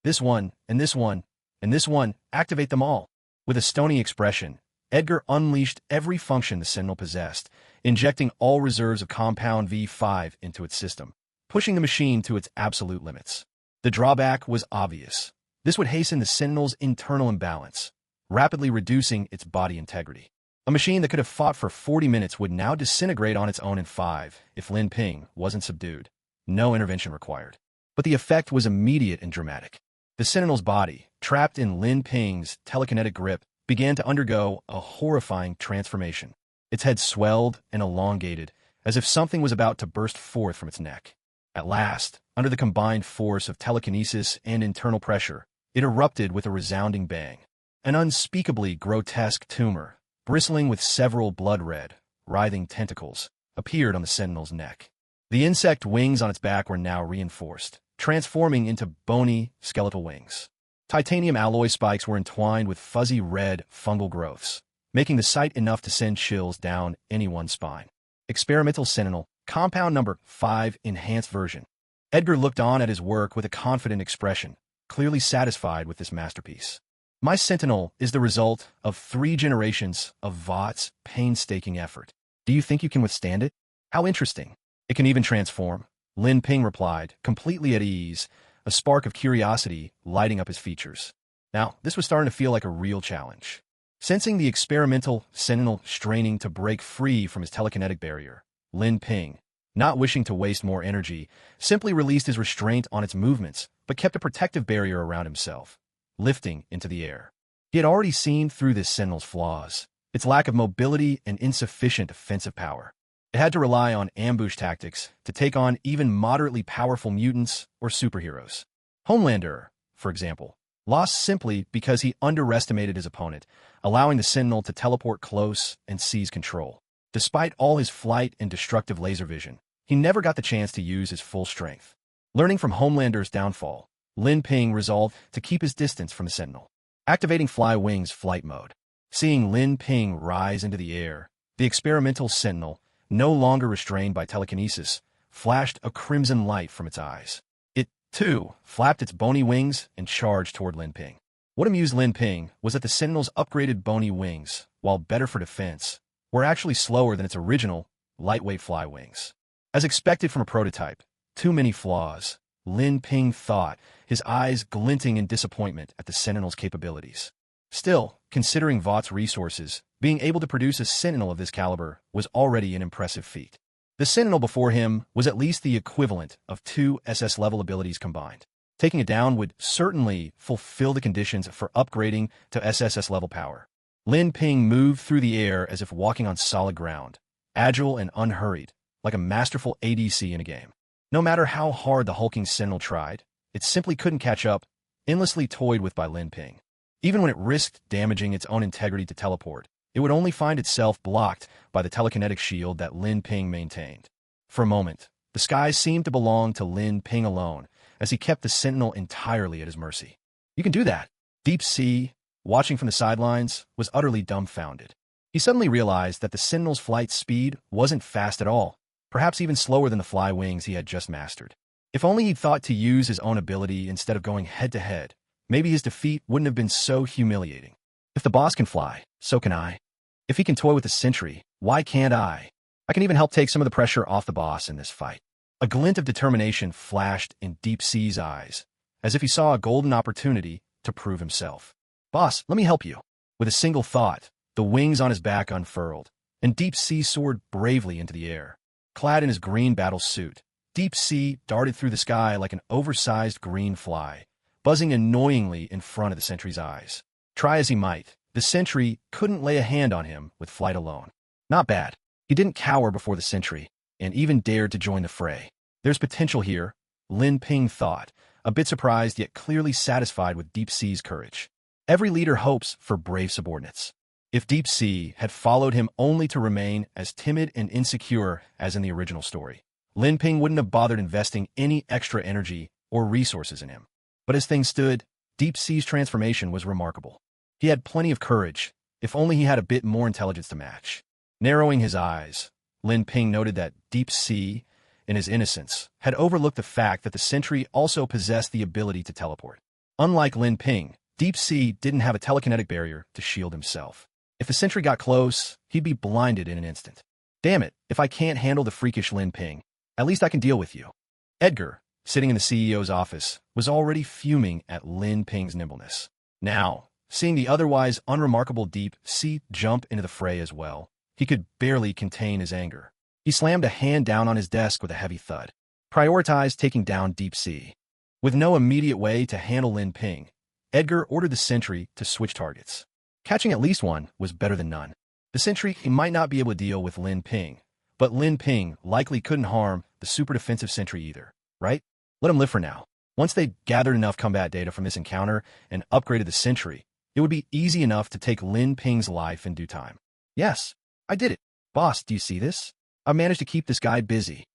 This one, and this one, and this one, activate them all. With a stony expression, Edgar unleashed every function the Sentinel possessed, injecting all reserves of Compound V5 into its system, pushing the machine to its absolute limits. The drawback was obvious. This would hasten the Sentinel's internal imbalance, rapidly reducing its body integrity. A machine that could have fought for 40 minutes would now disintegrate on its own in 5 if Lin Ping wasn't subdued. No intervention required. But the effect was immediate and dramatic. The Sentinel's body, trapped in Lin Ping's telekinetic grip, began to undergo a horrifying transformation. Its head swelled and elongated, as if something was about to burst forth from its neck. At last, under the combined force of telekinesis and internal pressure, it erupted with a resounding bang. An unspeakably grotesque tumor, bristling with several blood-red, writhing tentacles, appeared on the Sentinel's neck. The insect wings on its back were now reinforced, transforming into bony, skeletal wings. Titanium alloy spikes were entwined with fuzzy red fungal growths, making the sight enough to send chills down anyone's spine. Experimental Sentinel, Compound number 5 Enhanced Version. Edgar looked on at his work with a confident expression, clearly satisfied with this masterpiece. My Sentinel is the result of 3 generations of Vought's painstaking effort. Do you think you can withstand it? How interesting. It can even transform. Lin Ping replied, completely at ease, a spark of curiosity lighting up his features. Now, this was starting to feel like a real challenge. Sensing the experimental Sentinel straining to break free from his telekinetic barrier, Lin Ping, not wishing to waste more energy, simply released his restraint on its movements, but kept a protective barrier around himself, lifting into the air. He had already seen through this Sentinel's flaws, its lack of mobility and insufficient offensive power. It had to rely on ambush tactics to take on even moderately powerful mutants or superheroes. Homelander, for example, lost simply because he underestimated his opponent, allowing the Sentinel to teleport close and seize control. Despite all his flight and destructive laser vision, he never got the chance to use his full strength. Learning from Homelander's downfall, Lin Ping resolved to keep his distance from the Sentinel, activating Fly Wing's flight mode. Seeing Lin Ping rise into the air, the experimental Sentinel, no longer restrained by telekinesis, flashed a crimson light from its eyes. It, too, flapped its bony wings and charged toward Lin Ping. What amused Lin Ping was that the Sentinel's upgraded bony wings, while better for defense, were actually slower than its original, lightweight fly wings. As expected from a prototype, too many flaws, Lin Ping thought, his eyes glinting in disappointment at the Sentinel's capabilities. Still, considering Vought's resources, being able to produce a Sentinel of this caliber was already an impressive feat. The Sentinel before him was at least the equivalent of 2 SS-level abilities combined. Taking it down would certainly fulfill the conditions for upgrading to SSS-level power. Lin Ping moved through the air as if walking on solid ground, agile and unhurried, like a masterful ADC in a game. No matter how hard the hulking Sentinel tried, it simply couldn't catch up, endlessly toyed with by Lin Ping. Even when it risked damaging its own integrity to teleport, it would only find itself blocked by the telekinetic shield that Lin Ping maintained. For a moment, the skies seemed to belong to Lin Ping alone, as he kept the Sentinel entirely at his mercy. You can do that. Deep Sea, watching from the sidelines, was utterly dumbfounded. He suddenly realized that the Sentinel's flight speed wasn't fast at all, perhaps even slower than the fly wings he had just mastered. If only he'd thought to use his own ability instead of going head-to-head, maybe his defeat wouldn't have been so humiliating. If the boss can fly, so can I. If he can toy with the sentry, why can't I? I can even help take some of the pressure off the boss in this fight. A glint of determination flashed in Deep Sea's eyes, as if he saw a golden opportunity to prove himself. Boss, let me help you. With a single thought, the wings on his back unfurled, and Deep Sea soared bravely into the air. Clad in his green battle suit, Deep Sea darted through the sky like an oversized green fly, buzzing annoyingly in front of the sentry's eyes. Try as he might, the sentry couldn't lay a hand on him with flight alone. Not bad. He didn't cower before the sentry, and even dared to join the fray. There's potential here, Lin Ping thought, a bit surprised yet clearly satisfied with Deep Sea's courage. Every leader hopes for brave subordinates. If Deep Sea had followed him only to remain as timid and insecure as in the original story, Lin Ping wouldn't have bothered investing any extra energy or resources in him. But as things stood, Deep Sea's transformation was remarkable. He had plenty of courage, if only he had a bit more intelligence to match. Narrowing his eyes, Lin Ping noted that Deep Sea, in his innocence, had overlooked the fact that the sentry also possessed the ability to teleport. Unlike Lin Ping, Deep Sea didn't have a telekinetic barrier to shield himself. If the sentry got close, he'd be blinded in an instant. Damn it, if I can't handle the freakish Lin Ping, at least I can deal with you. Edgar, sitting in the CEO's office, was already fuming at Lin Ping's nimbleness. Now, seeing the otherwise unremarkable Deep Sea jump into the fray as well, he could barely contain his anger. He slammed a hand down on his desk with a heavy thud. Prioritized taking down Deep Sea. With no immediate way to handle Lin Ping, Edgar ordered the sentry to switch targets. Catching at least one was better than none. The sentry might not be able to deal with Lin Ping, but Lin Ping likely couldn't harm the super defensive sentry either, right? Let him live for now. Once they'd gathered enough combat data from this encounter and upgraded the sentry, it would be easy enough to take Lin Ping's life in due time. Yes, I did it. Boss, do you see this? I managed to keep this guy busy.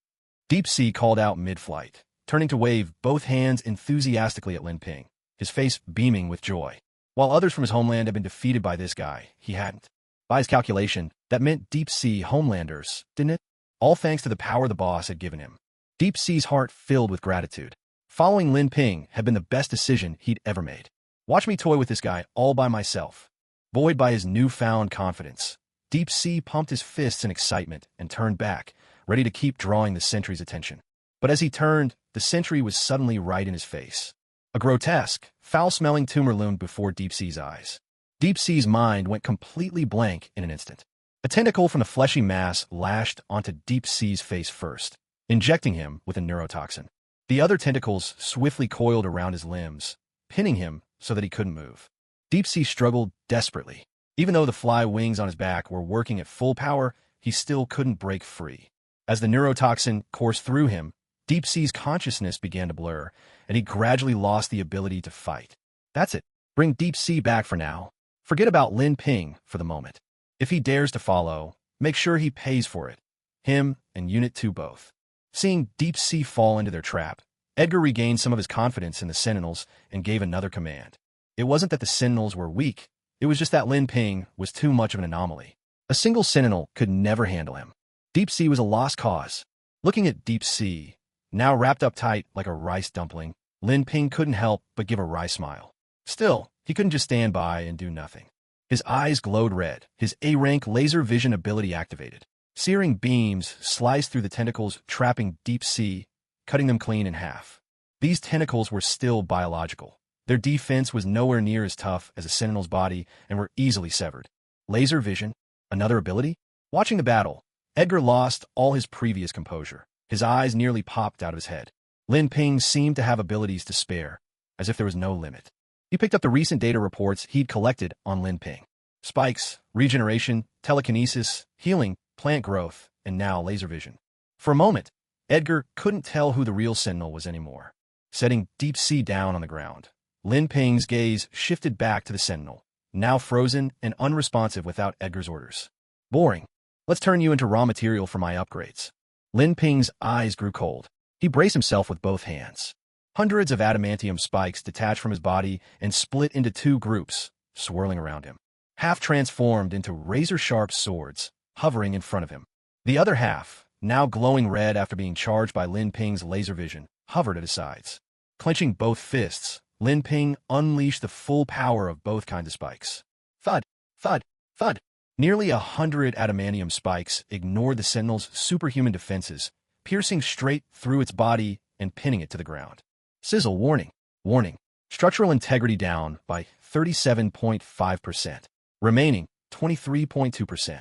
Deep Sea called out mid-flight, turning to wave both hands enthusiastically at Lin Ping, his face beaming with joy. While others from his homeland had been defeated by this guy, he hadn't. By his calculation, that meant Deep Sea homelanders, didn't it? All thanks to the power the boss had given him. Deep Sea's heart filled with gratitude. Following Lin Ping had been the best decision he'd ever made. Watch me toy with this guy all by myself. Buoyed by his newfound confidence, Deep Sea pumped his fists in excitement and turned back, ready to keep drawing the sentry's attention. But as he turned, the sentry was suddenly right in his face. A grotesque, foul-smelling tumor loomed before Deep Sea's eyes. Deep Sea's mind went completely blank in an instant. A tentacle from the fleshy mass lashed onto Deep Sea's face first, injecting him with a neurotoxin. The other tentacles swiftly coiled around his limbs, pinning him so that he couldn't move. Deep Sea struggled desperately. Even though the fly wings on his back were working at full power, he still couldn't break free. As the neurotoxin coursed through him, Deep Sea's consciousness began to blur, and he gradually lost the ability to fight. That's it. Bring Deep Sea back for now. Forget about Lin Ping for the moment. If he dares to follow, make sure he pays for it. Him and Unit 2 both. Seeing Deep Sea fall into their trap, Edgar regained some of his confidence in the Sentinels and gave another command. It wasn't that the Sentinels were weak, it was just that Lin Ping was too much of an anomaly. A single Sentinel could never handle him. Deep Sea was a lost cause. Looking at Deep Sea, now wrapped up tight like a rice dumpling, Lin Ping couldn't help but give a wry smile. Still, he couldn't just stand by and do nothing. His eyes glowed red, his A-rank laser vision ability activated. Searing beams sliced through the tentacles, trapping Deep Sea, cutting them clean in half. These tentacles were still biological. Their defense was nowhere near as tough as a Sentinel's body and were easily severed. Laser vision? Another ability? Watching the battle, Edgar lost all his previous composure. His eyes nearly popped out of his head. Lin Ping seemed to have abilities to spare, as if there was no limit. He picked up the recent data reports he'd collected on Lin Ping. Spikes, regeneration, telekinesis, healing, plant growth, and now laser vision. For a moment, Edgar couldn't tell who the real Sentinel was anymore. Setting Deep Sea down on the ground, Lin Ping's gaze shifted back to the Sentinel, now frozen and unresponsive without Edgar's orders. Boring. Let's turn you into raw material for my upgrades. Lin Ping's eyes grew cold. He braced himself with both hands. Hundreds of adamantium spikes detached from his body and split into two groups, swirling around him. Half transformed into razor-sharp swords, hovering in front of him. The other half, now glowing red after being charged by Lin Ping's laser vision, hovered at his sides. Clenching both fists, Lin Ping unleashed the full power of both kinds of spikes. Thud, thud, thud. Nearly 100 adamantium spikes ignored the Sentinel's superhuman defenses, piercing straight through its body and pinning it to the ground. Sizzle warning. Warning. Structural integrity down by 37.5%. Remaining 23.2%.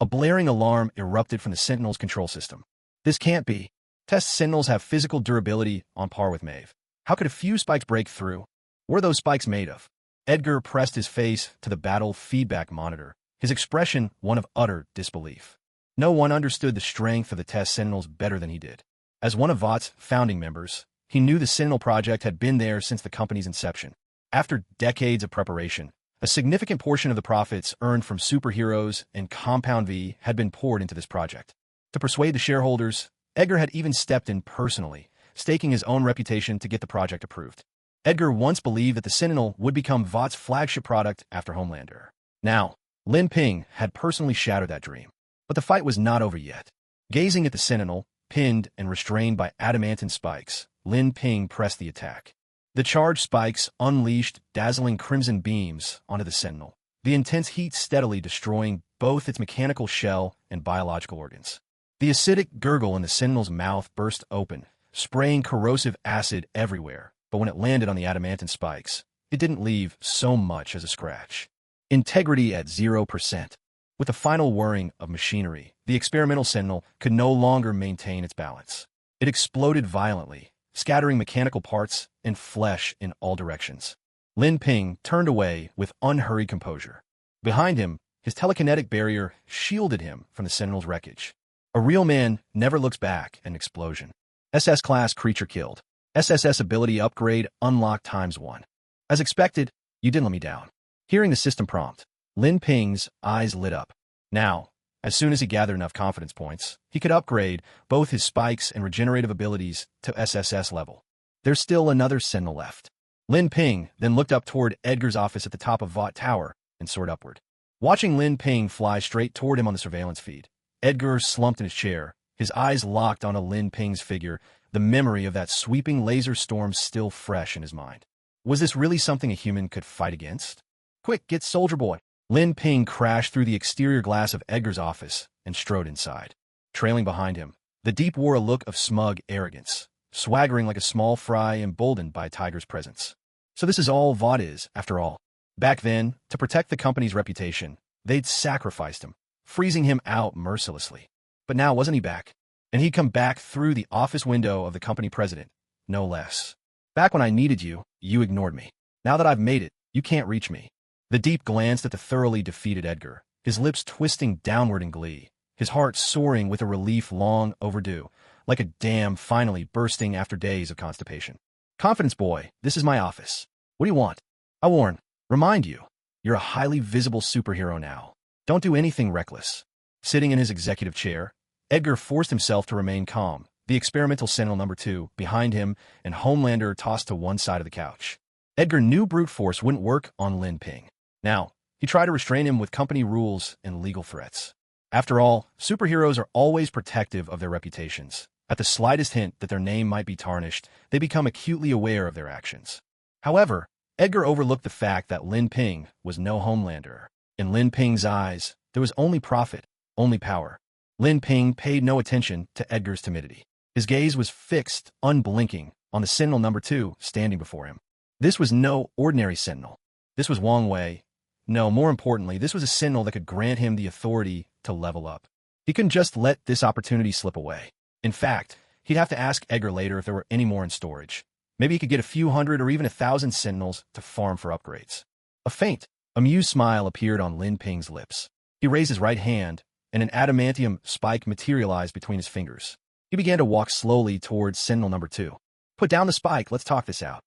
A blaring alarm erupted from the Sentinel's control system. This can't be. Test Sentinels have physical durability on par with Maeve. How could a few spikes break through? What are those spikes made of? Edgar pressed his face to the battle feedback monitor, his expression one of utter disbelief. No one understood the strength of the Test Sentinels better than he did. As one of Vought's founding members, he knew the Sentinel project had been there since the company's inception. After decades of preparation, a significant portion of the profits earned from superheroes and Compound V had been poured into this project. To persuade the shareholders, Edgar had even stepped in personally, staking his own reputation to get the project approved. Edgar once believed that the Sentinel would become Vought's flagship product after Homelander. Now, Lin Ping had personally shattered that dream. But the fight was not over yet. Gazing at the Sentinel, pinned and restrained by adamantine spikes, Lin Ping pressed the attack. The charged spikes unleashed dazzling crimson beams onto the Sentinel, the intense heat steadily destroying both its mechanical shell and biological organs. The acidic gurgle in the Sentinel's mouth burst open, spraying corrosive acid everywhere, but when it landed on the adamantine spikes, it didn't leave so much as a scratch. Integrity at 0%. With the final whirring of machinery, the experimental Sentinel could no longer maintain its balance. It exploded violently, scattering mechanical parts and flesh in all directions. Lin Ping turned away with unhurried composure. Behind him, his telekinetic barrier shielded him from the Sentinel's wreckage. A real man never looks back at an explosion. SS-class creature killed. SSS ability upgrade unlocked ×1. As expected, you didn't let me down. Hearing the system prompt, Lin Ping's eyes lit up. Now, as soon as he gathered enough confidence points, he could upgrade both his spikes and regenerative abilities to SSS level. There's still another Sentinel left. Lin Ping then looked up toward Edgar's office at the top of Vought Tower and soared upward. Watching Lin Ping fly straight toward him on the surveillance feed, Edgar slumped in his chair, his eyes locked on Lin Ping's figure, the memory of that sweeping laser storm still fresh in his mind. Was this really something a human could fight against? Quick, get Soldier Boy! Lin Ping crashed through the exterior glass of Edgar's office and strode inside. Trailing behind him, the Deep wore a look of smug arrogance, swaggering like a small fry emboldened by a tiger's presence. So this is all Vought is, after all. Back then, to protect the company's reputation, they'd sacrificed him, freezing him out mercilessly. But now wasn't he back? And he'd come back through the office window of the company president, no less. Back when I needed you, you ignored me. Now that I've made it, you can't reach me. The Deep glanced at the thoroughly defeated Edgar, his lips twisting downward in glee, his heart soaring with a relief long overdue, like a dam finally bursting after days of constipation. Confidence boy, this is my office. What do you want? I remind you, you're a highly visible superhero now. Don't do anything reckless. Sitting in his executive chair, Edgar forced himself to remain calm, the experimental Sentinel number 2 behind him and Homelander tossed to one side of the couch. Edgar knew brute force wouldn't work on Lin Ping. Now, he tried to restrain him with company rules and legal threats. After all, superheroes are always protective of their reputations. At the slightest hint that their name might be tarnished, they become acutely aware of their actions. However, Edgar overlooked the fact that Lin Ping was no Homelander. In Lin Ping's eyes, there was only profit, only power. Lin Ping paid no attention to Edgar's timidity. His gaze was fixed, unblinking, on the Sentinel number 2 standing before him. This was no ordinary Sentinel. This was Wong Wei. No, more importantly, this was a Sentinel that could grant him the authority to level up. He couldn't just let this opportunity slip away. In fact, he'd have to ask Edgar later if there were any more in storage. Maybe he could get a few hundred or even 1,000 Sentinels to farm for upgrades. A faint, amused smile appeared on Lin Ping's lips. He raised his right hand, and an adamantium spike materialized between his fingers. He began to walk slowly towards Sentinel number 2. Put down the spike, let's talk this out.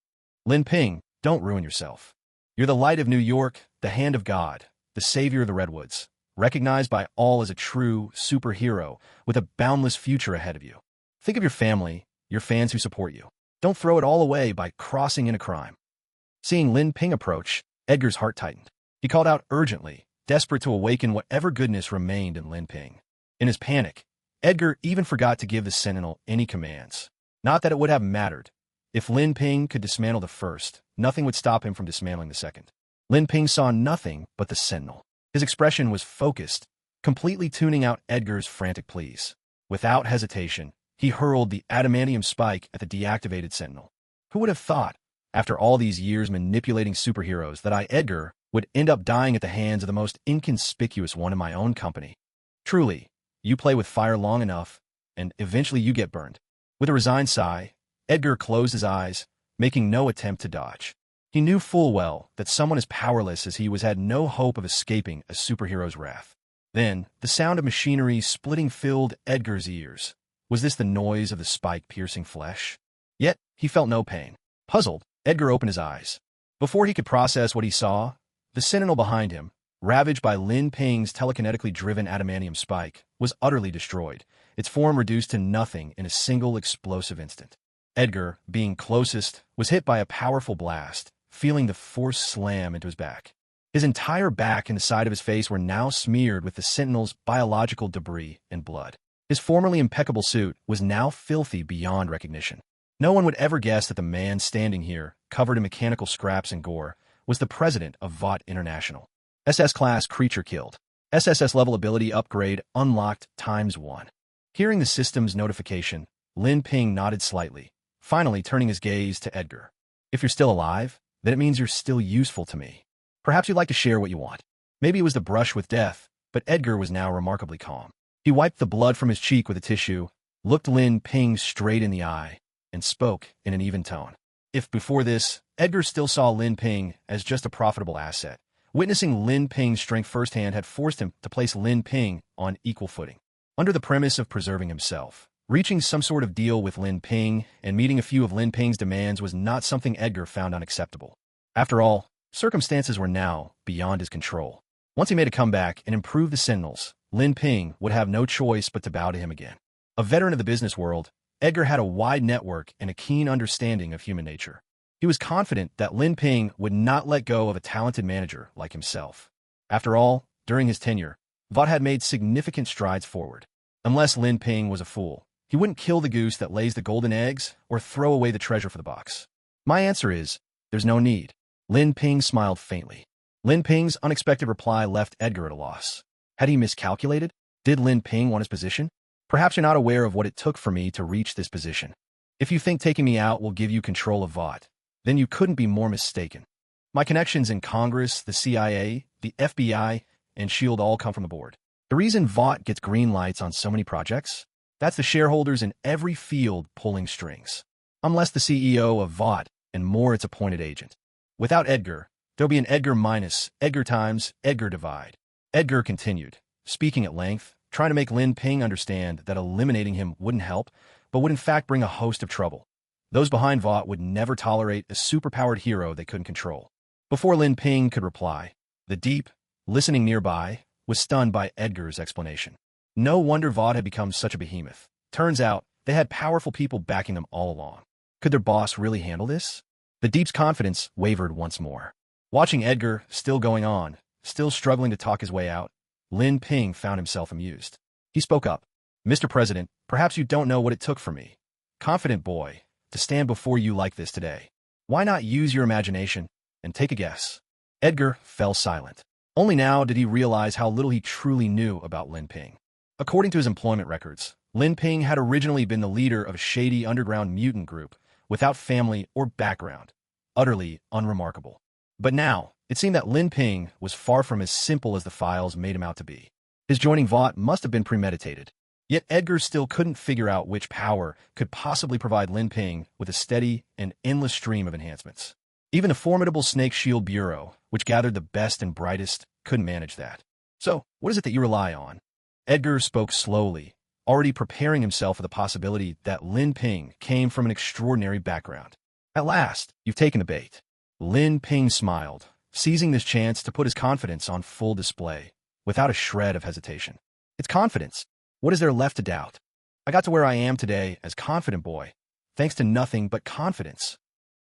Lin Ping, don't ruin yourself. You're the light of New York, the hand of God, the savior of the Redwoods, recognized by all as a true superhero with a boundless future ahead of you. Think of your family, your fans who support you. Don't throw it all away by crossing in a crime. Seeing Lin Ping approach, Edgar's heart tightened. He called out urgently, desperate to awaken whatever goodness remained in Lin Ping. In his panic, Edgar even forgot to give the Sentinel any commands. Not that it would have mattered. If Lin Ping could dismantle the first, nothing would stop him from dismantling the second. Lin Ping saw nothing but the Sentinel. His expression was focused, completely tuning out Edgar's frantic pleas. Without hesitation, he hurled the adamantium spike at the deactivated Sentinel. Who would have thought, after all these years manipulating superheroes, that I, Edgar, would end up dying at the hands of the most inconspicuous one in my own company? Truly, you play with fire long enough, and eventually you get burned. With a resigned sigh, Edgar closed his eyes, making no attempt to dodge. He knew full well that someone as powerless as he was had no hope of escaping a superhero's wrath. Then, the sound of machinery splitting filled Edgar's ears. Was this the noise of the spike piercing flesh? Yet, he felt no pain. Puzzled, Edgar opened his eyes. Before he could process what he saw, the sentinel behind him, ravaged by Lin Ping's telekinetically driven adamantium spike, was utterly destroyed, its form reduced to nothing in a single explosive instant. Edgar, being closest, was hit by a powerful blast, feeling the force slam into his back. His entire back and the side of his face were now smeared with the sentinel's biological debris and blood. His formerly impeccable suit was now filthy beyond recognition. No one would ever guess that the man standing here, covered in mechanical scraps and gore, was the president of Vought International. SS-class creature killed. SSS-level ability upgrade unlocked ×1. Hearing the system's notification, Lin Ping nodded slightly, finally turning his gaze to Edgar. If you're still alive, then it means you're still useful to me. Perhaps you'd like to share what you want. Maybe it was the brush with death, but Edgar was now remarkably calm. He wiped the blood from his cheek with a tissue, looked Lin Ping straight in the eye, and spoke in an even tone. If before this, Edgar still saw Lin Ping as just a profitable asset, witnessing Lin Ping's strength firsthand had forced him to place Lin Ping on equal footing. Under the premise of preserving himself, reaching some sort of deal with Lin Ping and meeting a few of Lin Ping's demands was not something Edgar found unacceptable. After all, circumstances were now beyond his control. Once he made a comeback and improved the Sentinels, Lin Ping would have no choice but to bow to him again. A veteran of the business world, Edgar had a wide network and a keen understanding of human nature. He was confident that Lin Ping would not let go of a talented manager like himself. After all, during his tenure, Vought had made significant strides forward. Unless Lin Ping was a fool, he wouldn't kill the goose that lays the golden eggs or throw away the treasure for the box. My answer is, there's no need. Lin Ping smiled faintly. Lin Ping's unexpected reply left Edgar at a loss. Had he miscalculated? Did Lin Ping want his position? Perhaps you're not aware of what it took for me to reach this position. If you think taking me out will give you control of Vought, then you couldn't be more mistaken. My connections in Congress, the CIA, the FBI, and SHIELD all come from the board. The reason Vought gets green lights on so many projects? That's the shareholders in every field pulling strings. I'm less the CEO of Vought and more its appointed agent. Without Edgar, there'll be an Edgar minus, Edgar times, Edgar divide. Edgar continued, speaking at length, trying to make Lin Ping understand that eliminating him wouldn't help, but would in fact bring a host of trouble. Those behind Vought would never tolerate a superpowered hero they couldn't control. Before Lin Ping could reply, the Deep, listening nearby, was stunned by Edgar's explanation. No wonder Vought had become such a behemoth. Turns out, they had powerful people backing them all along. Could their boss really handle this? The Deep's confidence wavered once more. Watching Edgar, still going on, still struggling to talk his way out, Lin Ping found himself amused. He spoke up. Mr. President, perhaps you don't know what it took for me, confident boy, to stand before you like this today. Why not use your imagination and take a guess? Edgar fell silent. Only now did he realize how little he truly knew about Lin Ping. According to his employment records, Lin Ping had originally been the leader of a shady underground mutant group without family or background, utterly unremarkable. But now, it seemed that Lin Ping was far from as simple as the files made him out to be. His joining Vought must have been premeditated. Yet Edgar still couldn't figure out which power could possibly provide Lin Ping with a steady and endless stream of enhancements. Even a formidable Snake Shield Bureau, which gathered the best and brightest, couldn't manage that. So, what is it that you rely on? Edgar spoke slowly, already preparing himself for the possibility that Lin Ping came from an extraordinary background. At last, you've taken the bait. Lin Ping smiled, seizing this chance to put his confidence on full display, without a shred of hesitation. It's confidence. What is there left to doubt? I got to where I am today as confident boy, thanks to nothing but confidence.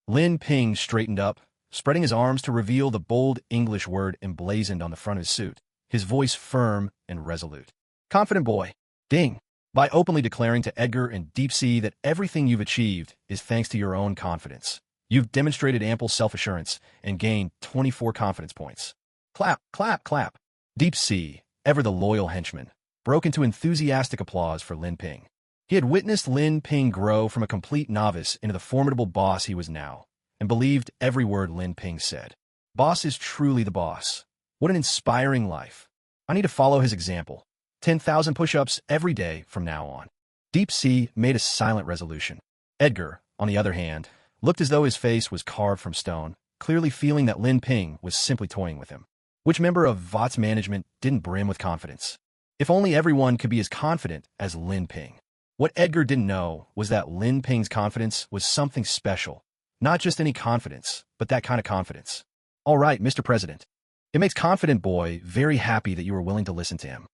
Lin Ping straightened up, spreading his arms to reveal the bold English word emblazoned on the front of his suit, his voice firm and resolute. Confident boy. Ding. By openly declaring to Edgar and Deep Sea that everything you've achieved is thanks to your own confidence. You've demonstrated ample self-assurance and gained 24 confidence points. Clap, clap, clap. Deep Sea, ever the loyal henchman, broke into enthusiastic applause for Lin Ping. He had witnessed Lin Ping grow from a complete novice into the formidable boss he was now, and believed every word Lin Ping said. Boss is truly the boss. What an inspiring life. I need to follow his example. 10,000 push-ups every day from now on. Deep Sea made a silent resolution. Edgar, on the other hand, looked as though his face was carved from stone, clearly feeling that Lin Ping was simply toying with him. Which member of Vought's management didn't brim with confidence? If only everyone could be as confident as Lin Ping. What Edgar didn't know was that Lin Ping's confidence was something special. Not just any confidence, but that kind of confidence. All right, Mr. President. It makes Confident Boy very happy that you were willing to listen to him.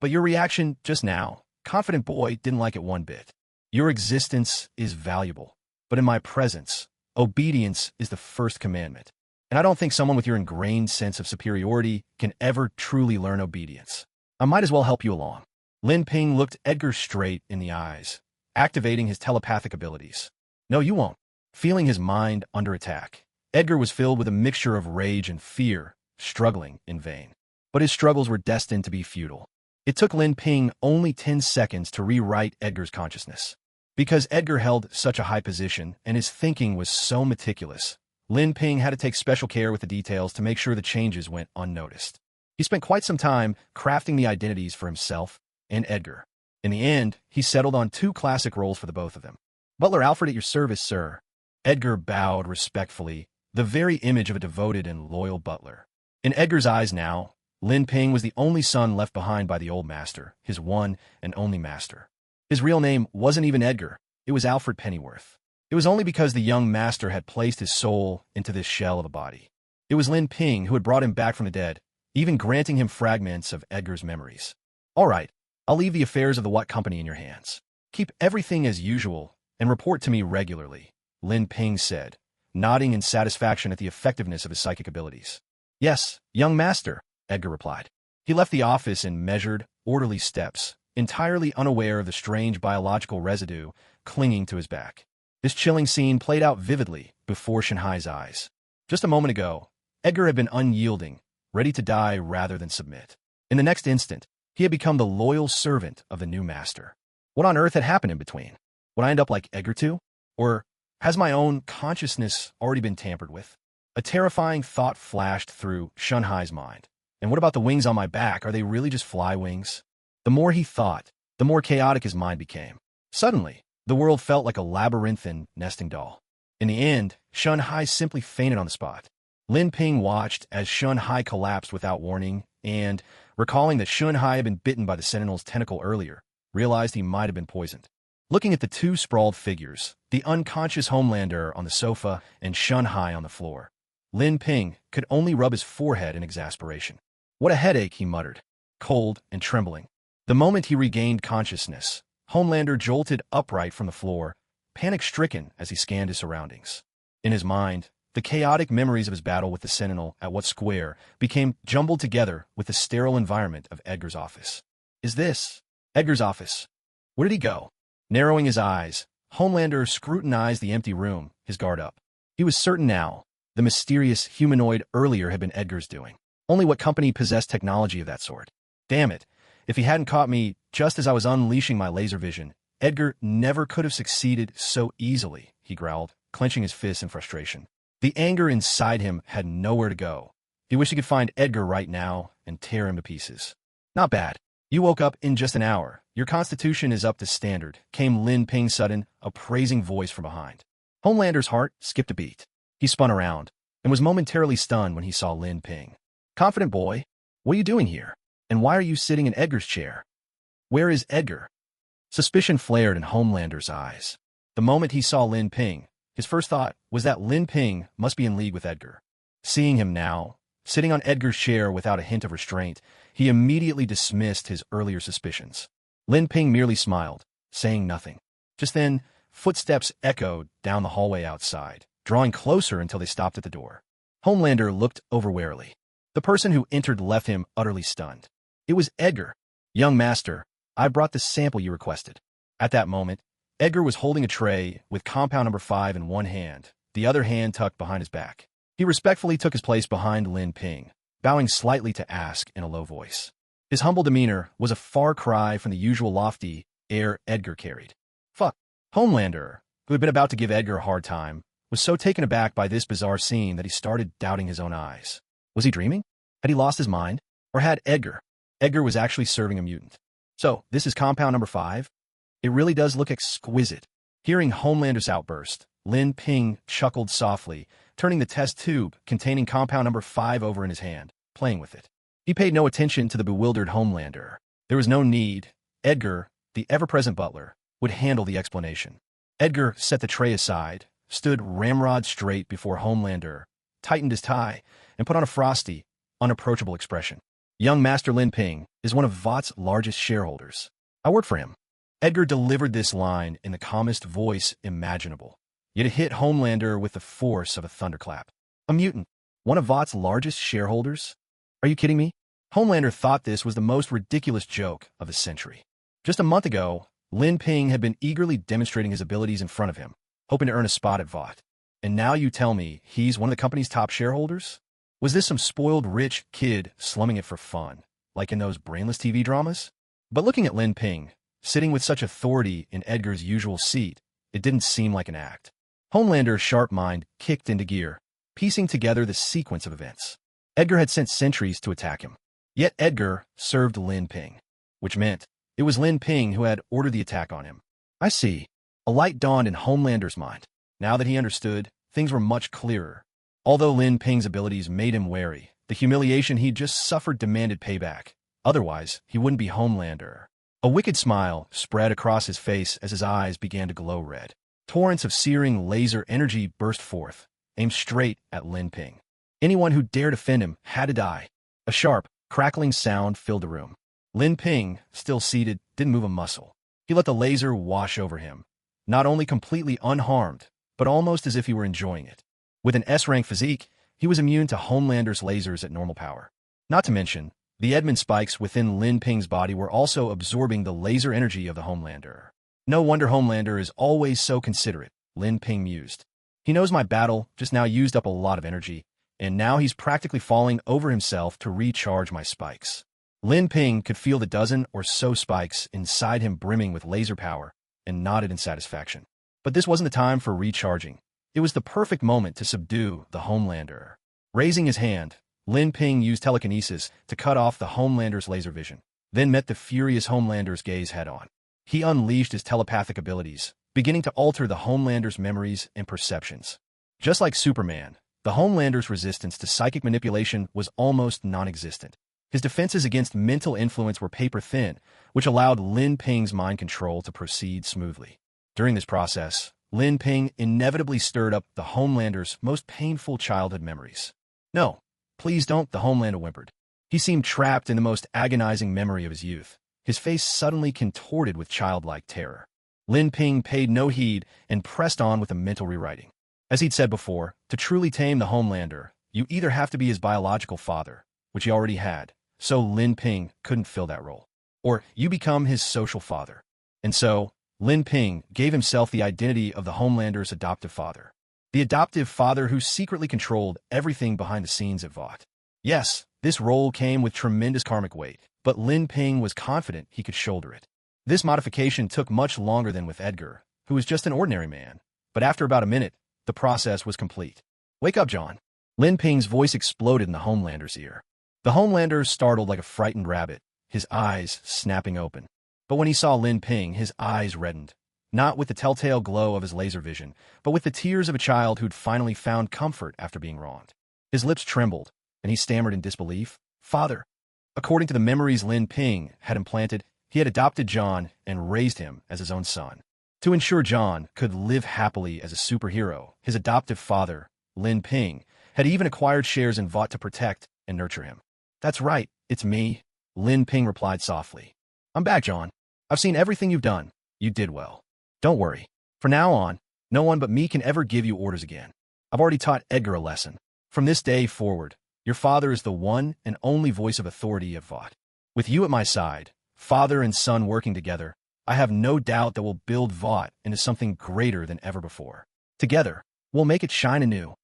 But your reaction just now, Confident Boy didn't like it one bit. Your existence is valuable, but in my presence, obedience is the first commandment. And I don't think someone with your ingrained sense of superiority can ever truly learn obedience. I might as well help you along. Lin Ping looked Edgar straight in the eyes, activating his telepathic abilities. No, you won't. Feeling his mind under attack, Edgar was filled with a mixture of rage and fear, struggling in vain. But his struggles were destined to be futile. It took Lin Ping only 10 seconds to rewrite Edgar's consciousness. Because Edgar held such a high position and his thinking was so meticulous, Lin Ping had to take special care with the details to make sure the changes went unnoticed. He spent quite some time crafting the identities for himself and Edgar. In the end, he settled on 2 classic roles for the both of them. Butler Alfred at your service, sir. Edgar bowed respectfully, the very image of a devoted and loyal butler. In Edgar's eyes now, Lin Ping was the only son left behind by the old master, his one and only master. His real name wasn't even Edgar, it was Alfred Pennyworth. It was only because the young master had placed his soul into this shell of a body. It was Lin Ping who had brought him back from the dead, even granting him fragments of Edgar's memories. All right, I'll leave the affairs of the What Company in your hands. Keep everything as usual and report to me regularly, Lin Ping said, nodding in satisfaction at the effectiveness of his psychic abilities. Yes, young master, Edgar replied. He left the office in measured, orderly steps, entirely unaware of the strange biological residue clinging to his back. This chilling scene played out vividly before Shanhai's eyes. Just a moment ago, Edgar had been unyielding, ready to die rather than submit. In the next instant, he had become the loyal servant of the new master. What on earth had happened in between? Would I end up like Edgar too? Or has my own consciousness already been tampered with? A terrifying thought flashed through Shanhai's mind. And what about the wings on my back? Are they really just fly wings? The more he thought, the more chaotic his mind became. Suddenly, the world felt like a labyrinthine nesting doll. In the end, Shanhai simply fainted on the spot. Lin Ping watched as Shanhai collapsed without warning and, recalling that Shanhai had been bitten by the Sentinel's tentacle earlier, realized he might have been poisoned. Looking at the 2 sprawled figures, the unconscious Homelander on the sofa and Shanhai on the floor, Lin Ping could only rub his forehead in exasperation. What a headache, he muttered, cold and trembling. The moment he regained consciousness, Homelander jolted upright from the floor, panic-stricken as he scanned his surroundings. In his mind, the chaotic memories of his battle with the Sentinel at What Square became jumbled together with the sterile environment of Edgar's office. Is this Edgar's office? Where did he go? Narrowing his eyes, Homelander scrutinized the empty room, his guard up. He was certain now the mysterious humanoid earlier had been Edgar's doing. Only What Company possessed technology of that sort. Damn it. If he hadn't caught me just as I was unleashing my laser vision, Edgar never could have succeeded so easily, he growled, clenching his fists in frustration. The anger inside him had nowhere to go. He wished he could find Edgar right now and tear him to pieces. Not bad. You woke up in just an hour. Your constitution is up to standard, came Lin Ping's sudden, appraising voice from behind. Homelander's heart skipped a beat. He spun around and was momentarily stunned when he saw Lin Ping. Confident Boy, what are you doing here? And why are you sitting in Edgar's chair? Where is Edgar? Suspicion flared in Homelander's eyes. The moment he saw Lin Ping, his first thought was that Lin Ping must be in league with Edgar. Seeing him now, sitting on Edgar's chair without a hint of restraint, he immediately dismissed his earlier suspicions. Lin Ping merely smiled, saying nothing. Just then, footsteps echoed down the hallway outside, drawing closer until they stopped at the door. Homelander looked over warily. The person who entered left him utterly stunned. It was Edgar. Young master, I brought the sample you requested. At that moment, Edgar was holding a tray with compound number 5 in one hand, the other hand tucked behind his back. He respectfully took his place behind Lin Ping, bowing slightly to ask in a low voice. His humble demeanor was a far cry from the usual lofty air Edgar carried. Fuck. Homelander, who had been about to give Edgar a hard time, was so taken aback by this bizarre scene that he started doubting his own eyes. Was he dreaming? Had he lost his mind? Or had Edgar was actually serving a mutant? So, this is compound number 5? It really does look exquisite. Hearing Homelander's outburst, Lin Ping chuckled softly, turning the test tube containing compound number 5 over in his hand, playing with it. He paid no attention to the bewildered Homelander. There was no need. Edgar, the ever-present butler, would handle the explanation. Edgar set the tray aside, stood ramrod straight before Homelander, tightened his tie, and put on a frosty, unapproachable expression. Young Master Lin Ping is one of Vought's largest shareholders. I work for him. Edgar delivered this line in the calmest voice imaginable, yet it hit Homelander with the force of a thunderclap. A mutant, one of Vought's largest shareholders? Are you kidding me? Homelander thought this was the most ridiculous joke of the century. Just a month ago, Lin Ping had been eagerly demonstrating his abilities in front of him, hoping to earn a spot at Vought. And now you tell me he's one of the company's top shareholders? Was this some spoiled rich kid slumming it for fun, like in those brainless TV dramas? But looking at Lin Ping, sitting with such authority in Edgar's usual seat, it didn't seem like an act. Homelander's sharp mind kicked into gear, piecing together the sequence of events. Edgar had sent sentries to attack him. Yet Edgar served Lin Ping, which meant it was Lin Ping who had ordered the attack on him. I see. A light dawned in Homelander's mind. Now that he understood, things were much clearer. Although Lin Ping's abilities made him wary, the humiliation he'd just suffered demanded payback. Otherwise, he wouldn't be Homelander. A wicked smile spread across his face as his eyes began to glow red. Torrents of searing laser energy burst forth, aimed straight at Lin Ping. Anyone who dared offend him had to die. A sharp, crackling sound filled the room. Lin Ping, still seated, didn't move a muscle. He let the laser wash over him, not only completely unharmed, but almost as if he were enjoying it. With an S-rank physique, he was immune to Homelander's lasers at normal power. Not to mention, the Edmund spikes within Lin Ping's body were also absorbing the laser energy of the Homelander. No wonder Homelander is always so considerate, Lin Ping mused. He knows my battle just now used up a lot of energy, and now he's practically falling over himself to recharge my spikes. Lin Ping could feel the dozen or so spikes inside him brimming with laser power and nodded in satisfaction. But this wasn't the time for recharging. It was the perfect moment to subdue the Homelander. Raising his hand, Lin Ping used telekinesis to cut off the Homelander's laser vision, then met the furious Homelander's gaze head-on. He unleashed his telepathic abilities, beginning to alter the Homelander's memories and perceptions. Just like Superman, the Homelander's resistance to psychic manipulation was almost non-existent. His defenses against mental influence were paper-thin, which allowed Lin Ping's mind control to proceed smoothly. During this process, Lin Ping inevitably stirred up the Homelander's most painful childhood memories. No, please don't, the Homelander whimpered. He seemed trapped in the most agonizing memory of his youth, his face suddenly contorted with childlike terror. Lin Ping paid no heed and pressed on with a mental rewriting. As he'd said before, to truly tame the Homelander, you either have to be his biological father, which he already had, so Lin Ping couldn't fill that role, or you become his social father. And so, Lin Ping gave himself the identity of the Homelander's adoptive father. The adoptive father who secretly controlled everything behind the scenes at Vought. Yes, this role came with tremendous karmic weight, but Lin Ping was confident he could shoulder it. This modification took much longer than with Edgar, who was just an ordinary man, but after about a minute, the process was complete. Wake up, John. Lin Ping's voice exploded in the Homelander's ear. The Homelander startled like a frightened rabbit, his eyes snapping open. But when he saw Lin Ping, his eyes reddened, not with the telltale glow of his laser vision, but with the tears of a child who'd finally found comfort after being wronged. His lips trembled, and he stammered in disbelief, "Father." According to the memories Lin Ping had implanted, he had adopted John and raised him as his own son. To ensure John could live happily as a superhero, his adoptive father, Lin Ping, had even acquired shares in Vought to protect and nurture him. "That's right, it's me," Lin Ping replied softly. "I'm back, John. I've seen everything you've done. You did well. Don't worry. From now on, no one but me can ever give you orders again. I've already taught Edgar a lesson. From this day forward, your father is the one and only voice of authority at Vought. With you at my side, father and son working together, I have no doubt that we'll build Vought into something greater than ever before. Together, we'll make it shine anew."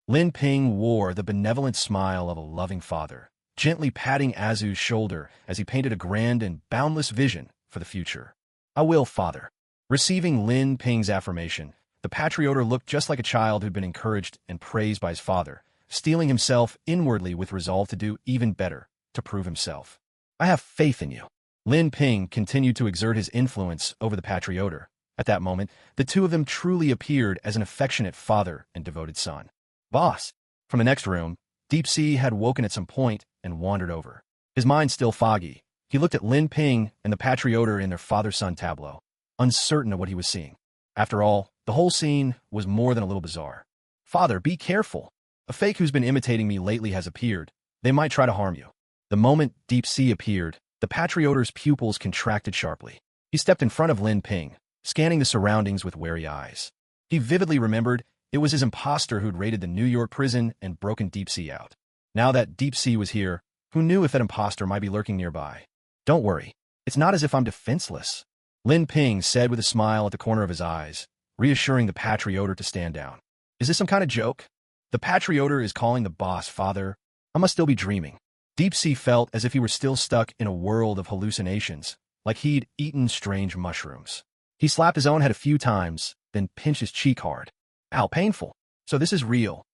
Lin Ping wore the benevolent smile of a loving father, gently patting Azu's shoulder as he painted a grand and boundless vision for the future. "I will, father." Receiving Lin Ping's affirmation, the patrioter looked just like a child who'd been encouraged and praised by his father, steeling himself inwardly with resolve to do even better, to prove himself. "I have faith in you." Lin Ping continued to exert his influence over the patrioter. At that moment, the two of them truly appeared as an affectionate father and devoted son. Boss. From the next room, Deep Sea had woken at some point and wandered over. His mind still foggy, he looked at Lin Ping and the patrioter in their father-son tableau, uncertain of what he was seeing. After all, the whole scene was more than a little bizarre. Father, be careful. A fake who's been imitating me lately has appeared. They might try to harm you. The moment Deep Sea appeared, the patrioter's pupils contracted sharply. He stepped in front of Lin Ping, scanning the surroundings with wary eyes. He vividly remembered it was his imposter who'd raided the New York prison and broken Deep Sea out. Now that Deep Sea was here, who knew if that imposter might be lurking nearby? Don't worry. It's not as if I'm defenseless, Lin Ping said with a smile at the corner of his eyes, reassuring the patrioter to stand down. Is this some kind of joke? The patrioter is calling the boss father. I must still be dreaming. Deep Sea felt as if he were still stuck in a world of hallucinations, like he'd eaten strange mushrooms. He slapped his own head a few times, then pinched his cheek hard. Ow, painful. So this is real.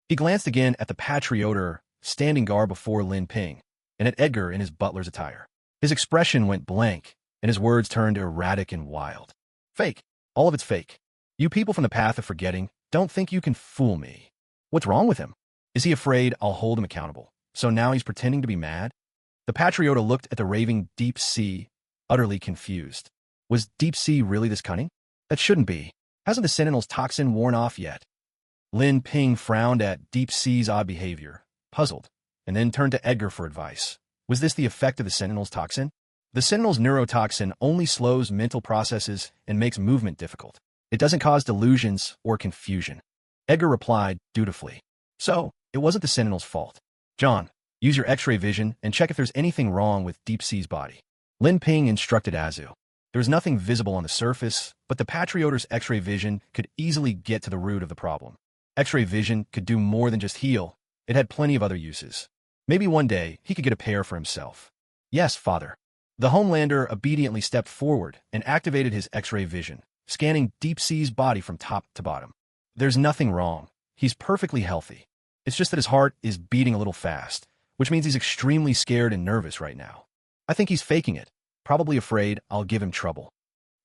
He glanced again at the patrioter standing guard before Lin Ping, and at Edgar in his butler's attire. His expression went blank, and his words turned erratic and wild. Fake. All of it's fake. You people from the path of forgetting don't think you can fool me. What's wrong with him? Is he afraid I'll hold him accountable? So now he's pretending to be mad? The patriota looked at the raving Deep Sea, utterly confused. Was Deep Sea really this cunning? That shouldn't be. Hasn't the Sentinel's toxin worn off yet? Lin Ping frowned at Deep Sea's odd behavior, puzzled, and then turned to Edgar for advice. Was this the effect of the Sentinel's toxin? The Sentinel's neurotoxin only slows mental processes and makes movement difficult. It doesn't cause delusions or confusion. Edgar replied dutifully. So, it wasn't the Sentinel's fault. John, use your X-ray vision and check if there's anything wrong with Deep Sea's body. Lin Ping instructed Azu. There was nothing visible on the surface, but the patrioter's X-ray vision could easily get to the root of the problem. X-ray vision could do more than just heal. It had plenty of other uses. Maybe one day he could get a pair for himself. Yes, father. The Homelander obediently stepped forward and activated his X-ray vision, scanning Deep Sea's body from top to bottom. There's nothing wrong. He's perfectly healthy. It's just that his heart is beating a little fast, which means he's extremely scared and nervous right now. I think he's faking it, probably afraid I'll give him trouble.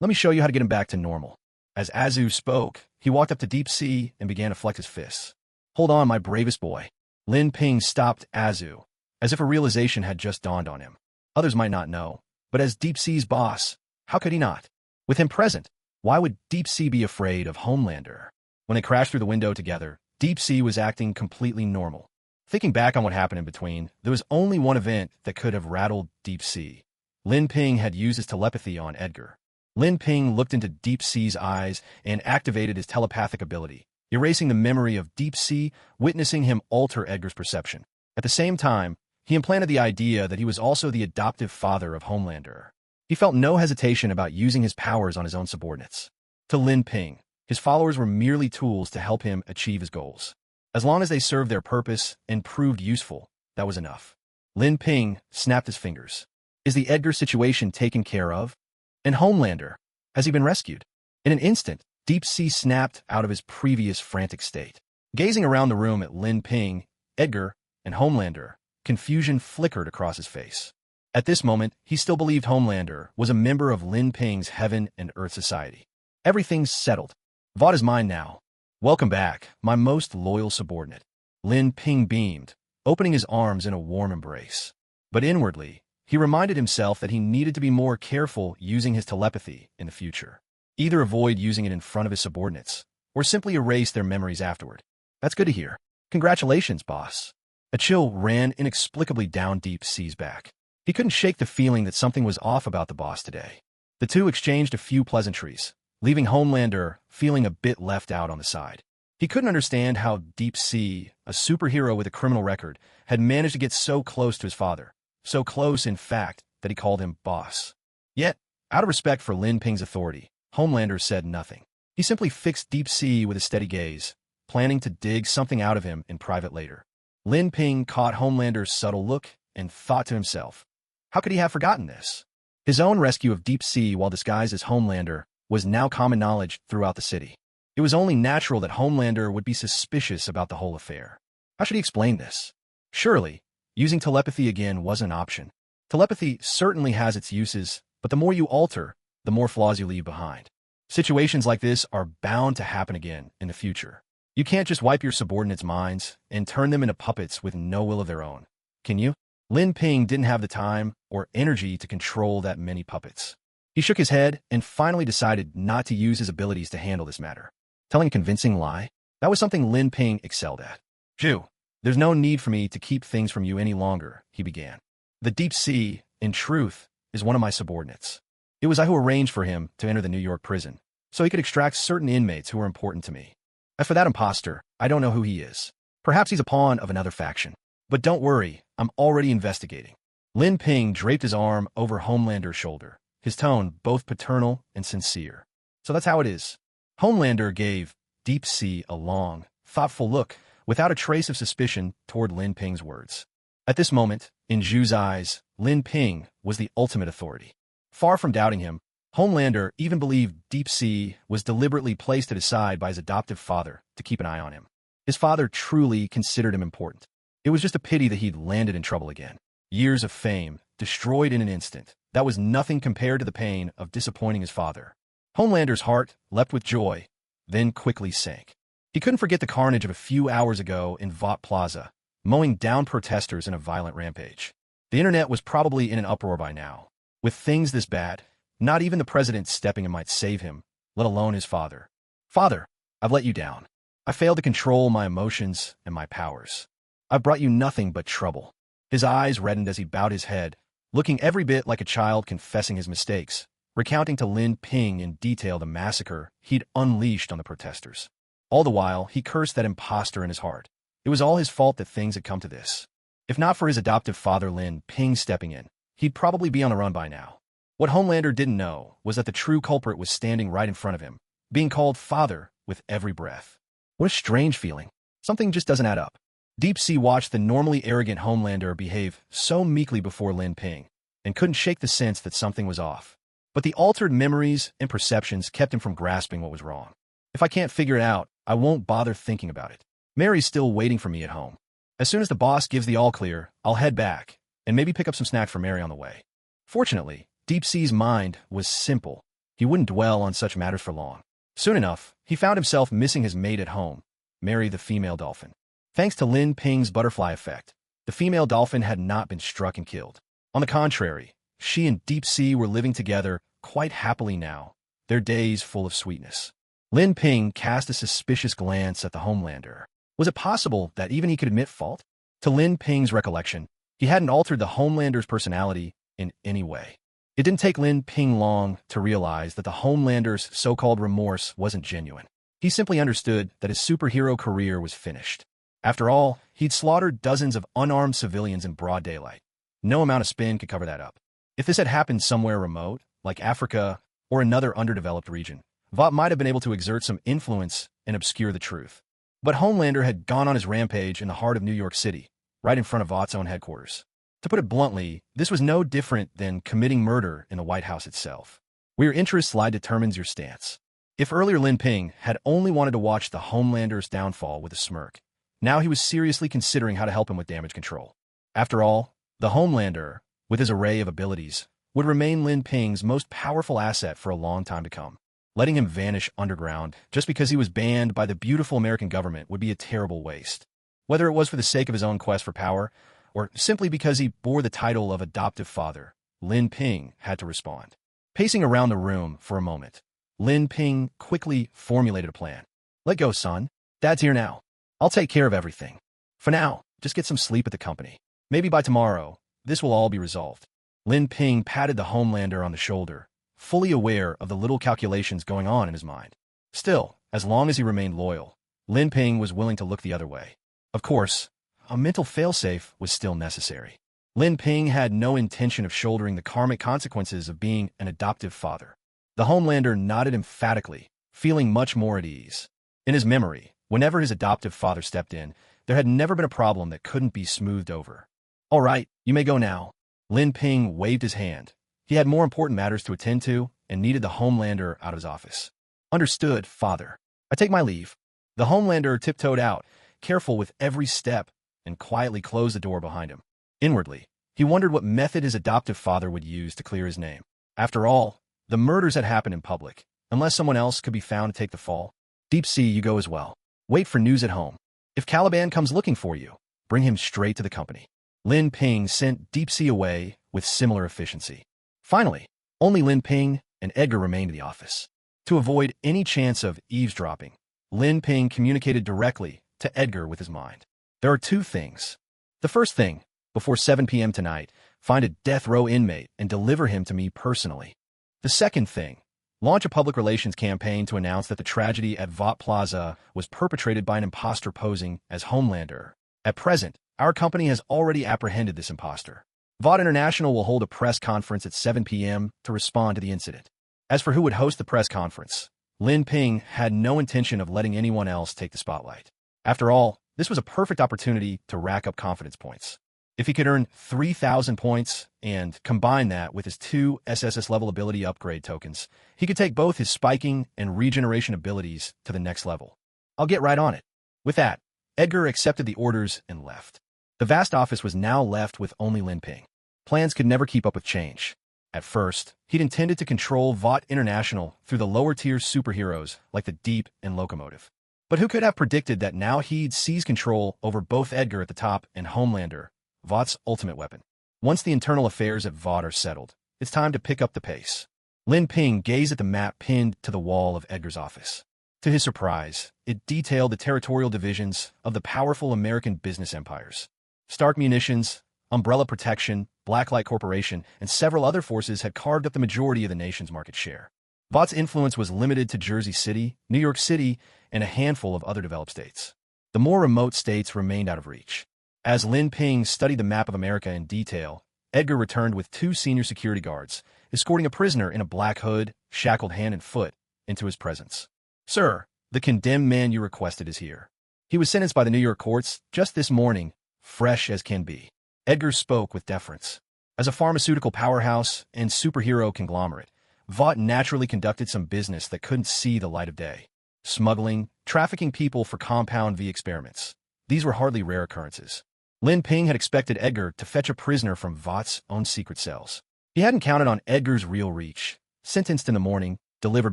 Let me show you how to get him back to normal. As Azu spoke, he walked up to Deep Sea and began to flex his fists. Hold on, my bravest boy. Lin Ping stopped Azu, as if a realization had just dawned on him. Others might not know, but as Deep Sea's boss, how could he not? With him present, why would Deep Sea be afraid of Homelander? When they crashed through the window together, Deep Sea was acting completely normal. Thinking back on what happened in between, there was only one event that could have rattled Deep Sea. Lin Ping had used his telepathy on Edgar. Lin Ping looked into Deep Sea's eyes and activated his telepathic ability, erasing the memory of Deep Sea, witnessing him alter Edgar's perception. At the same time, he implanted the idea that he was also the adoptive father of Homelander. He felt no hesitation about using his powers on his own subordinates. To Lin Ping, his followers were merely tools to help him achieve his goals. As long as they served their purpose and proved useful, that was enough. Lin Ping snapped his fingers. Is the Edgar situation taken care of? And Homelander, has he been rescued? In an instant, Deep Sea snapped out of his previous frantic state. Gazing around the room at Lin Ping, Edgar, and Homelander, confusion flickered across his face. At this moment, he still believed Homelander was a member of Lin Ping's Heaven and Earth Society. Everything's settled. Vought is mine now. Welcome back, my most loyal subordinate. Lin Ping beamed, opening his arms in a warm embrace. But inwardly, he reminded himself that he needed to be more careful using his telepathy in the future. Either avoid using it in front of his subordinates, or simply erase their memories afterward. That's good to hear. Congratulations, boss. A chill ran inexplicably down Deep Sea's back. He couldn't shake the feeling that something was off about the boss today. The two exchanged a few pleasantries, leaving Homelander feeling a bit left out on the side. He couldn't understand how Deep Sea, a superhero with a criminal record, had managed to get so close to his father. So close, in fact, that he called him boss. Yet, out of respect for Lin Ping's authority, Homelander said nothing. He simply fixed Deep Sea with a steady gaze, planning to dig something out of him in private later. Lin Ping caught Homelander's subtle look and thought to himself, how could he have forgotten this? His own rescue of Deep Sea while disguised as Homelander was now common knowledge throughout the city. It was only natural that Homelander would be suspicious about the whole affair. How should he explain this? Surely, using telepathy again was an option. Telepathy certainly has its uses, but the more you alter, the more flaws you leave behind. Situations like this are bound to happen again in the future. You can't just wipe your subordinates' minds and turn them into puppets with no will of their own, can you? Lin Ping didn't have the time or energy to control that many puppets. He shook his head and finally decided not to use his abilities to handle this matter. Telling a convincing lie? That was something Lin Ping excelled at. Zhu, there's no need for me to keep things from you any longer, he began. The Deep Sea, in truth, is one of my subordinates. It was I who arranged for him to enter the New York prison, so he could extract certain inmates who were important to me. As for that imposter, I don't know who he is. Perhaps he's a pawn of another faction. But don't worry, I'm already investigating. Lin Ping draped his arm over Homelander's shoulder, his tone both paternal and sincere. So that's how it is. Homelander gave Deep Sea a long, thoughtful look, without a trace of suspicion toward Lin Ping's words. At this moment, in Zhu's eyes, Lin Ping was the ultimate authority. Far from doubting him, Homelander even believed Deep Sea was deliberately placed at his side by his adoptive father to keep an eye on him. His father truly considered him important. It was just a pity that he'd landed in trouble again. Years of fame, destroyed in an instant. That was nothing compared to the pain of disappointing his father. Homelander's heart leapt with joy, then quickly sank. He couldn't forget the carnage of a few hours ago in Vought Plaza, mowing down protesters in a violent rampage. The internet was probably in an uproar by now. With things this bad, not even the president stepping in might save him, let alone his father. Father, I've let you down. I failed to control my emotions and my powers. I've brought you nothing but trouble. His eyes reddened as he bowed his head, looking every bit like a child confessing his mistakes, recounting to Lin Ping in detail the massacre he'd unleashed on the protesters. All the while, he cursed that imposter in his heart. It was all his fault that things had come to this. If not for his adoptive father Lin Ping stepping in, he'd probably be on the run by now. What Homelander didn't know was that the true culprit was standing right in front of him, being called father with every breath. What a strange feeling. Something just doesn't add up. Deep Sea watched the normally arrogant Homelander behave so meekly before Lin Ping, and couldn't shake the sense that something was off. But the altered memories and perceptions kept him from grasping what was wrong. If I can't figure it out, I won't bother thinking about it. Mary's still waiting for me at home. As soon as the boss gives the all-clear, I'll head back, and maybe pick up some snacks for Mary on the way. Fortunately, Deep Sea's mind was simple. He wouldn't dwell on such matters for long. Soon enough, he found himself missing his mate at home, Mary the female dolphin. Thanks to Lin Ping's butterfly effect, the female dolphin had not been struck and killed. On the contrary, she and Deep Sea were living together quite happily now, their days full of sweetness. Lin Ping cast a suspicious glance at the Homelander. Was it possible that even he could admit fault? To Lin Ping's recollection, he hadn't altered the Homelander's personality in any way. It didn't take Lin Ping long to realize that the Homelander's so-called remorse wasn't genuine. He simply understood that his superhero career was finished. After all, he'd slaughtered dozens of unarmed civilians in broad daylight. No amount of spin could cover that up. If this had happened somewhere remote, like Africa or another underdeveloped region, Vought might have been able to exert some influence and obscure the truth. But Homelander had gone on his rampage in the heart of New York City, right in front of Vaught's own headquarters. To put it bluntly, this was no different than committing murder in the White House itself. Where your interests lie determines your stance. If earlier Lin Ping had only wanted to watch the Homelander's downfall with a smirk, now he was seriously considering how to help him with damage control. After all, the Homelander, with his array of abilities, would remain Lin Ping's most powerful asset for a long time to come. Letting him vanish underground just because he was banned by the beautiful American government would be a terrible waste. Whether it was for the sake of his own quest for power, or simply because he bore the title of adoptive father, Lin Ping had to respond. Pacing around the room for a moment, Lin Ping quickly formulated a plan. Let go, son. Dad's here now. I'll take care of everything. For now, just get some sleep at the company. Maybe by tomorrow, this will all be resolved. Lin Ping patted the Homelander on the shoulder, fully aware of the little calculations going on in his mind. Still, as long as he remained loyal, Lin Ping was willing to look the other way. Of course, a mental failsafe was still necessary. Lin Ping had no intention of shouldering the karmic consequences of being an adoptive father. The Homelander nodded emphatically, feeling much more at ease. In his memory, whenever his adoptive father stepped in, there had never been a problem that couldn't be smoothed over. All right, you may go now. Lin Ping waved his hand. He had more important matters to attend to and needed the Homelander out of his office. Understood, father. I take my leave. The Homelander tiptoed out, careful with every step, and quietly closed the door behind him. Inwardly, He wondered what method his adoptive father would use to clear his name. After all, the murders had happened in public. Unless someone else could be found to take the fall. Deep sea you go as well. Wait for news at home. If Caliban comes looking for you, bring him straight to the company. Lin Ping sent Deep Sea away with similar efficiency. Finally, only Lin Ping and Edgar remained in the office. To avoid any chance of eavesdropping, Lin Ping communicated directly to Edgar with his mind. There are two things. The first thing, before 7 p.m. tonight, find a death row inmate and deliver him to me personally. The second thing, launch a public relations campaign to announce that the tragedy at Vought Plaza was perpetrated by an imposter posing as Homelander. At present, our company has already apprehended this imposter. Vought International will hold a press conference at 7 p.m. to respond to the incident. As for who would host the press conference, Lin Ping had no intention of letting anyone else take the spotlight. After all, this was a perfect opportunity to rack up confidence points. If he could earn 3,000 points and combine that with his 2 SSS level ability upgrade tokens, he could take both his spiking and regeneration abilities to the next level. I'll get right on it. With that, Edgar accepted the orders and left. The vast office was now left with only Lin Ping. Plans could never keep up with change. At first, he'd intended to control Vought International through the lower-tier superheroes like the Deep and Locomotive. But who could have predicted that now he'd seize control over both Edgar at the top and Homelander, Vought's ultimate weapon. Once the internal affairs at Vought are settled, it's time to pick up the pace. Lin Ping gazed at the map pinned to the wall of Edgar's office. To his surprise, it detailed the territorial divisions of the powerful American business empires. Stark Munitions, Umbrella Protection, Blacklight Corporation, and several other forces had carved up the majority of the nation's market share. Vought's influence was limited to Jersey City, New York City, and a handful of other developed states. The more remote states remained out of reach. As Lin Ping studied the map of America in detail, Edgar returned with 2 senior security guards, escorting a prisoner in a black hood, shackled hand and foot, into his presence. Sir, the condemned man you requested is here. He was sentenced by the New York courts just this morning, fresh as can be. Edgar spoke with deference. As a pharmaceutical powerhouse and superhero conglomerate, Vought naturally conducted some business that couldn't see the light of day. Smuggling, trafficking people for Compound V experiments. These were hardly rare occurrences. Lin Ping had expected Edgar to fetch a prisoner from Vought's own secret cells. He hadn't counted on Edgar's real reach. Sentenced in the morning, delivered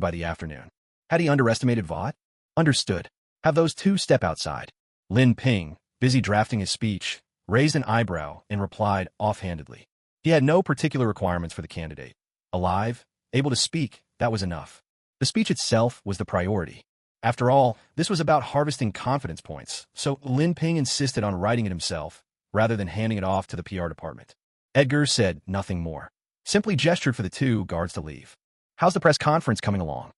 by the afternoon. Had he underestimated Vought? Understood. Have those 2 step outside. Lin Ping, busy drafting his speech, raised an eyebrow and replied offhandedly. He had no particular requirements for the candidate. Alive, able to speak, that was enough. The speech itself was the priority. After all, this was about harvesting confidence points, so Lin Ping insisted on writing it himself, rather than handing it off to the PR department. Edgar said nothing more, simply gestured for the 2 guards to leave. How's the press conference coming along?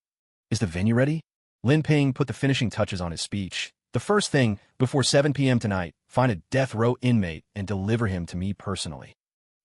Is the venue ready? Lin Ping put the finishing touches on his speech. The first thing, before 7 p.m. tonight, find a death row inmate and deliver him to me personally.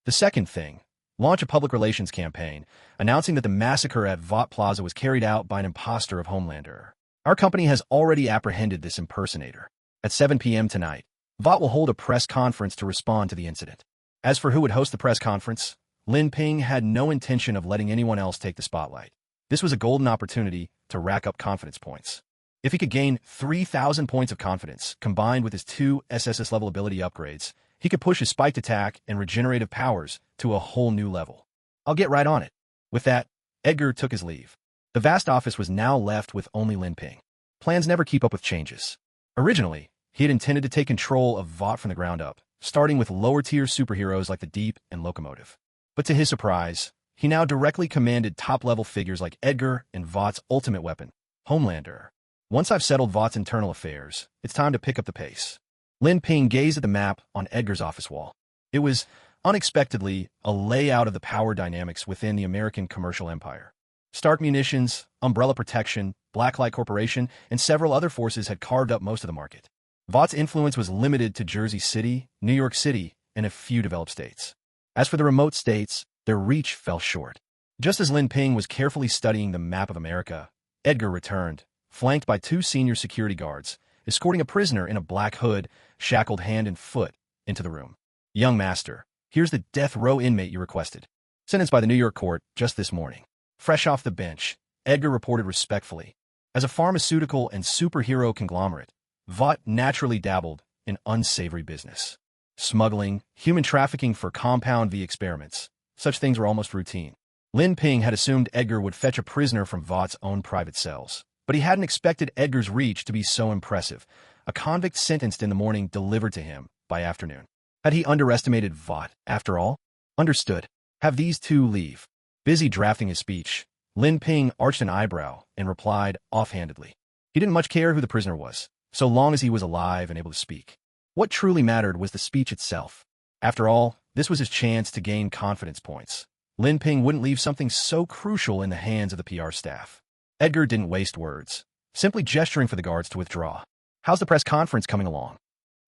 The second thing, launch a public relations campaign, announcing that the massacre at Vought Plaza was carried out by an imposter of Homelander. Our company has already apprehended this impersonator. At 7 p.m. tonight, Vought will hold a press conference to respond to the incident. As for who would host the press conference, Lin Ping had no intention of letting anyone else take the spotlight. This was a golden opportunity to rack up confidence points. If he could gain 3,000 points of confidence, combined with his 2 SSS level ability upgrades, he could push his spiked attack and regenerative powers to a whole new level. I'll get right on it. With that, Edgar took his leave. The vast office was now left with only Lin Ping. Plans never keep up with changes. Originally, he had intended to take control of Vought from the ground up, starting with lower-tier superheroes like the Deep and Locomotive. But to his surprise, he now directly commanded top-level figures like Edgar and Vought's ultimate weapon, Homelander. Once I've settled Vought's internal affairs, it's time to pick up the pace. Lin Ping gazed at the map on Edgar's office wall. It was, unexpectedly, a layout of the power dynamics within the American commercial empire. Stark Munitions, Umbrella Protection, Blacklight Corporation, and several other forces had carved up most of the market. Vought's influence was limited to Jersey City, New York City, and a few developed states. As for the remote states, their reach fell short. Just as Lin Ping was carefully studying the map of America, Edgar returned, flanked by 2 senior security guards, escorting a prisoner in a black hood, shackled hand and foot, into the room. Young master, here's the death row inmate you requested. Sentenced by the New York court just this morning. Fresh off the bench, Edgar reported respectfully. As a pharmaceutical and superhero conglomerate, Vought naturally dabbled in unsavory business. smuggling, human trafficking for compound V experiments. Such things were almost routine. Lin Ping had assumed Edgar would fetch a prisoner from Vaught's own private cells, but he hadn't expected Edgar's reach to be so impressive. A convict sentenced in the morning delivered to him by afternoon. Had he underestimated Vaught, after all? Understood. Have these two leave. Busy drafting his speech, Lin Ping arched an eyebrow and replied offhandedly. He didn't much care who the prisoner was, so long as he was alive and able to speak. What truly mattered was the speech itself. After all, this was his chance to gain confidence points. Lin Ping wouldn't leave something so crucial in the hands of the PR staff. Edgar didn't waste words, simply gesturing for the guards to withdraw. How's the press conference coming along?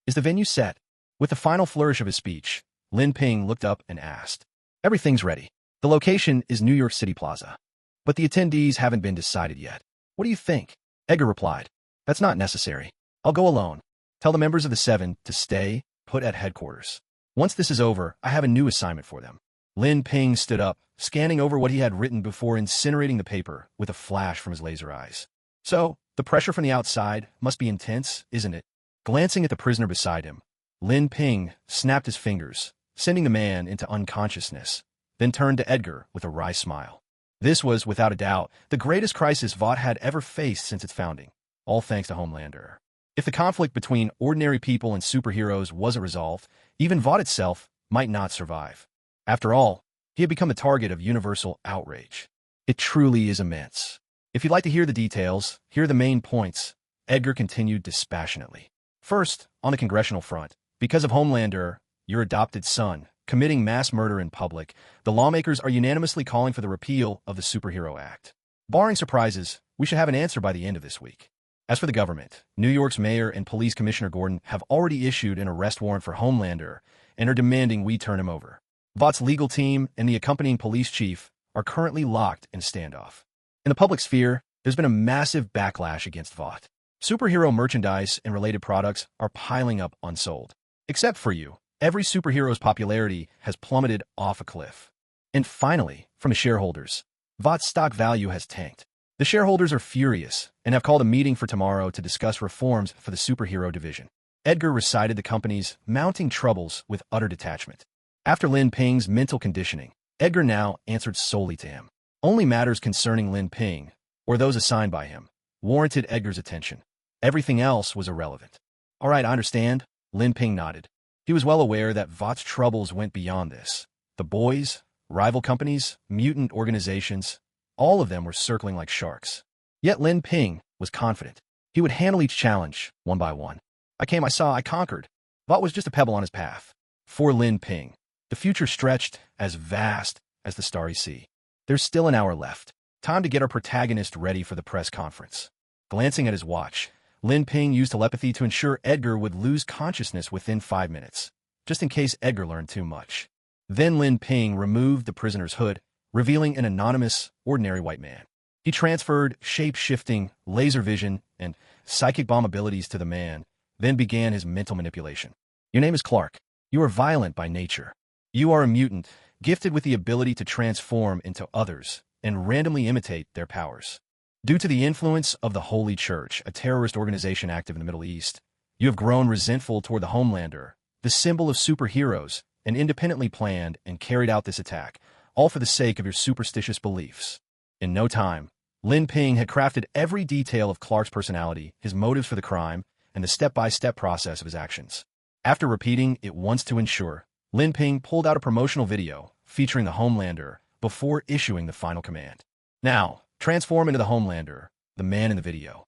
Is the venue set? With the final flourish of his speech, Lin Ping looked up and asked. Everything's ready. The location is New York City Plaza. But the attendees haven't been decided yet. What do you think? Edgar replied. That's not necessary. I'll go alone. Tell the members of the Seven to stay put at headquarters. Once this is over, I have a new assignment for them. Lin Ping stood up, scanning over what he had written before incinerating the paper with a flash from his laser eyes. So, the pressure from the outside must be intense, isn't it? Glancing at the prisoner beside him, Lin Ping snapped his fingers, sending the man into unconsciousness, then turned to Edgar with a wry smile. This was, without a doubt, the greatest crisis Vought had ever faced since its founding, all thanks to Homelander. If the conflict between ordinary people and superheroes wasn't resolved, even Vought itself might not survive. After all, he had become the target of universal outrage. It truly is immense. If you'd like to hear the details, here are the main points, Edgar continued dispassionately. First, on the congressional front, because of Homelander, your adopted son, committing mass murder in public, the lawmakers are unanimously calling for the repeal of the Superhero Act. Barring surprises, we should have an answer by the end of this week. As for the government, New York's mayor and police commissioner Gordon have already issued an arrest warrant for Homelander and are demanding we turn him over. Vaught's legal team and the accompanying police chief are currently locked in a standoff. In the public sphere, there's been a massive backlash against Vought. Superhero merchandise and related products are piling up unsold. Except for you, every superhero's popularity has plummeted off a cliff. And finally, from the shareholders, Vaught's stock value has tanked. The shareholders are furious and have called a meeting for tomorrow to discuss reforms for the superhero division. Edgar recited the company's mounting troubles with utter detachment. After Lin Ping's mental conditioning, Edgar now answered solely to him. Only matters concerning Lin Ping, or those assigned by him, warranted Edgar's attention. Everything else was irrelevant. All right, I understand, Lin Ping nodded. He was well aware that Vaught's troubles went beyond this. The boys, rival companies, mutant organizations, all of them were circling like sharks. Yet Lin Ping was confident. He would handle each challenge, one by one. I came, I saw, I conquered. Vought was just a pebble on his path. For Lin Ping, the future stretched as vast as the starry sea. There's still an hour left. Time to get our protagonist ready for the press conference. Glancing at his watch, Lin Ping used telepathy to ensure Edgar would lose consciousness within 5 minutes, just in case Edgar learned too much. Then Lin Ping removed the prisoner's hood, revealing an anonymous, ordinary white man. He transferred shape-shifting, laser vision, and psychic bomb abilities to the man, then began his mental manipulation. Your name is Clark. You are violent by nature. You are a mutant, gifted with the ability to transform into others and randomly imitate their powers. Due to the influence of the Holy Church, a terrorist organization active in the Middle East, you have grown resentful toward the Homelander, the symbol of superheroes, and independently planned and carried out this attack, all for the sake of your superstitious beliefs. In no time, Lin Ping had crafted every detail of Clark's personality, his motives for the crime, and the step-by-step process of his actions. After repeating it once to ensure, Lin Ping pulled out a promotional video featuring the Homelander before issuing the final command. Now, transform into the Homelander, the man in the video.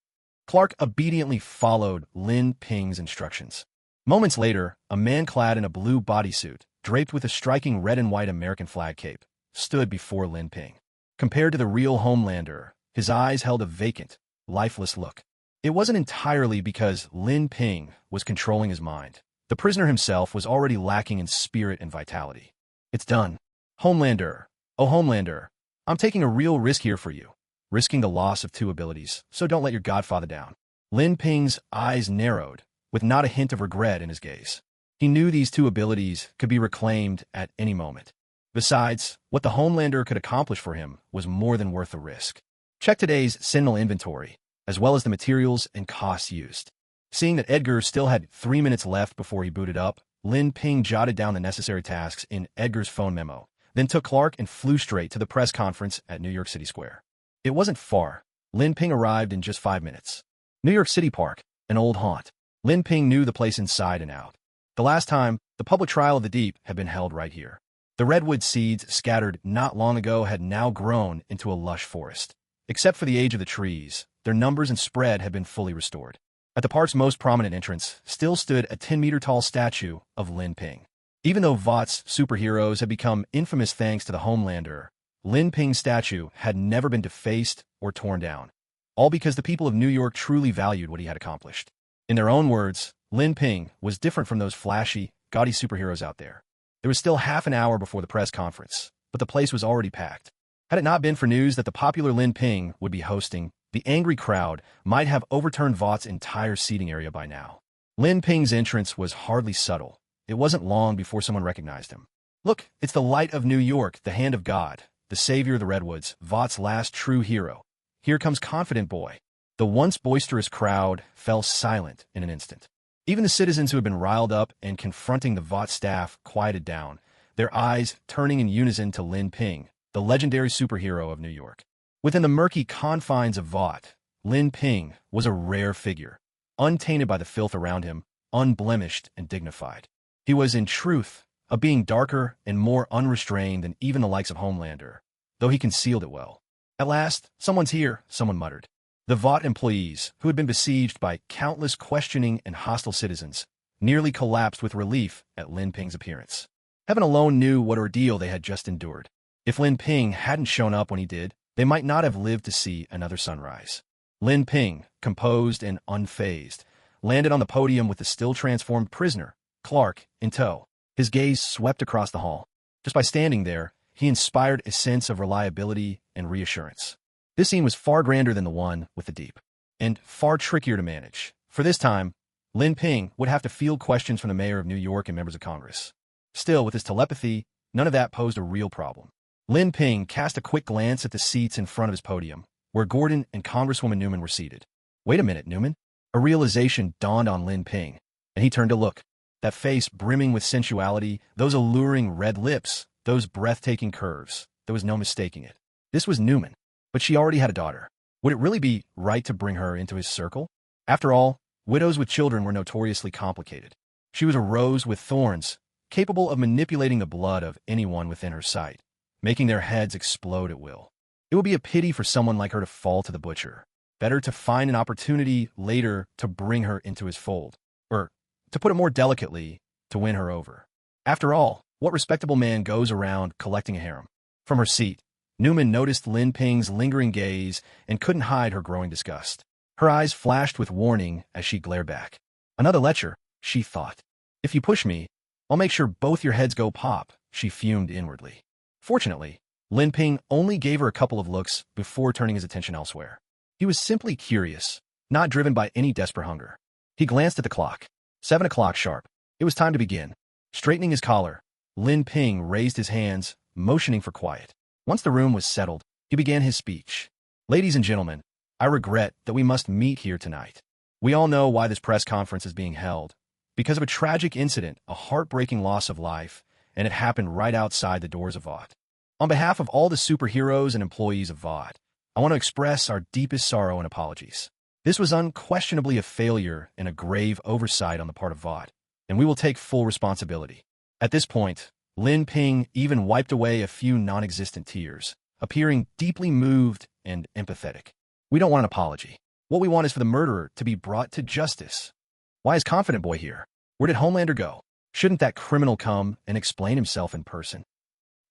Clark obediently followed Lin Ping's instructions. Moments later, a man clad in a blue bodysuit, draped with a striking red and white American flag cape, stood before Lin Ping. Compared to the real Homelander, his eyes held a vacant, lifeless look. It wasn't entirely because Lin Ping was controlling his mind. The prisoner himself was already lacking in spirit and vitality. It's done. Homelander. Oh, Homelander. I'm taking a real risk here for you. Risking the loss of 2 abilities, so don't let your godfather down. Lin Ping's eyes narrowed, with not a hint of regret in his gaze. He knew these 2 abilities could be reclaimed at any moment. Besides, what the Homelander could accomplish for him was more than worth the risk. Check today's Sentinel inventory, as well as the materials and costs used. Seeing that Edgar still had 3 minutes left before he booted up, Lin Ping jotted down the necessary tasks in Edgar's phone memo, then took Clark and flew straight to the press conference at New York City Square. It wasn't far. Lin Ping arrived in just 5 minutes. New York City Park, an old haunt. Lin Ping knew the place inside and out. The last time, the public trial of the deep had been held right here. The redwood seeds scattered not long ago had now grown into a lush forest. Except for the age of the trees, their numbers and spread had been fully restored. At the park's most prominent entrance still stood a 10-meter-tall statue of Lin Ping. Even though Vought's superheroes had become infamous thanks to the Homelander, Lin Ping's statue had never been defaced or torn down, all because the people of New York truly valued what he had accomplished. In their own words, Lin Ping was different from those flashy, gaudy superheroes out there. There was still half an hour before the press conference, but the place was already packed. Had it not been for news that the popular Lin Ping would be hosting, the angry crowd might have overturned Vought's entire seating area by now. Lin Ping's entrance was hardly subtle. It wasn't long before someone recognized him. Look, it's the light of New York, the hand of God, the savior of the redwoods, Vought's last true hero. Here comes Confident Boy. The once boisterous crowd fell silent in an instant. Even the citizens who had been riled up and confronting the Vought staff quieted down, their eyes turning in unison to Lin Ping, the legendary superhero of New York. Within the murky confines of Vought, Lin Ping was a rare figure, untainted by the filth around him, unblemished and dignified. He was, in truth, a being darker and more unrestrained than even the likes of Homelander, though he concealed it well. At last, someone's here, someone muttered. The Vought employees, who had been besieged by countless questioning and hostile citizens, nearly collapsed with relief at Lin Ping's appearance. Heaven alone knew what ordeal they had just endured. If Lin Ping hadn't shown up when he did, they might not have lived to see another sunrise. Lin Ping, composed and unfazed, landed on the podium with the still-transformed prisoner, Clark, in tow. His gaze swept across the hall. Just by standing there, he inspired a sense of reliability and reassurance. This scene was far grander than the one with the deep, and far trickier to manage. For this time, Lin Ping would have to field questions from the mayor of New York and members of Congress. Still, with his telepathy, none of that posed a real problem. Lin Ping cast a quick glance at the seats in front of his podium, where Gordon and Congresswoman Newman were seated. Wait a minute, Newman. A realization dawned on Lin Ping, and he turned to look. That face brimming with sensuality, those alluring red lips, those breathtaking curves. There was no mistaking it. This was Newman. But she already had a daughter. Would it really be right to bring her into his circle? After all, widows with children were notoriously complicated. She was a rose with thorns, capable of manipulating the blood of anyone within her sight, making their heads explode at will. It would be a pity for someone like her to fall to the butcher. Better to find an opportunity later to bring her into his fold. Or, to put it more delicately, to win her over. After all, what respectable man goes around collecting a harem? From her seat, Newman noticed Lin Ping's lingering gaze and couldn't hide her growing disgust. Her eyes flashed with warning as she glared back. Another lecture, she thought. If you push me, I'll make sure both your heads go pop, she fumed inwardly. Fortunately, Lin Ping only gave her a couple of looks before turning his attention elsewhere. He was simply curious, not driven by any desperate hunger. He glanced at the clock. 7 o'clock sharp. It was time to begin. Straightening his collar, Lin Ping raised his hands, motioning for quiet. Once the room was settled, he began his speech. Ladies and gentlemen, I regret that we must meet here tonight. We all know why this press conference is being held. Because of a tragic incident, a heartbreaking loss of life, and it happened right outside the doors of Vought. On behalf of all the superheroes and employees of Vought, I want to express our deepest sorrow and apologies. This was unquestionably a failure and a grave oversight on the part of Vought, and we will take full responsibility. At this point, Lin Ping even wiped away a few non-existent tears, appearing deeply moved and empathetic. We don't want an apology. What we want is for the murderer to be brought to justice. Why is Confident Boy here? Where did Homelander go? Shouldn't that criminal come and explain himself in person?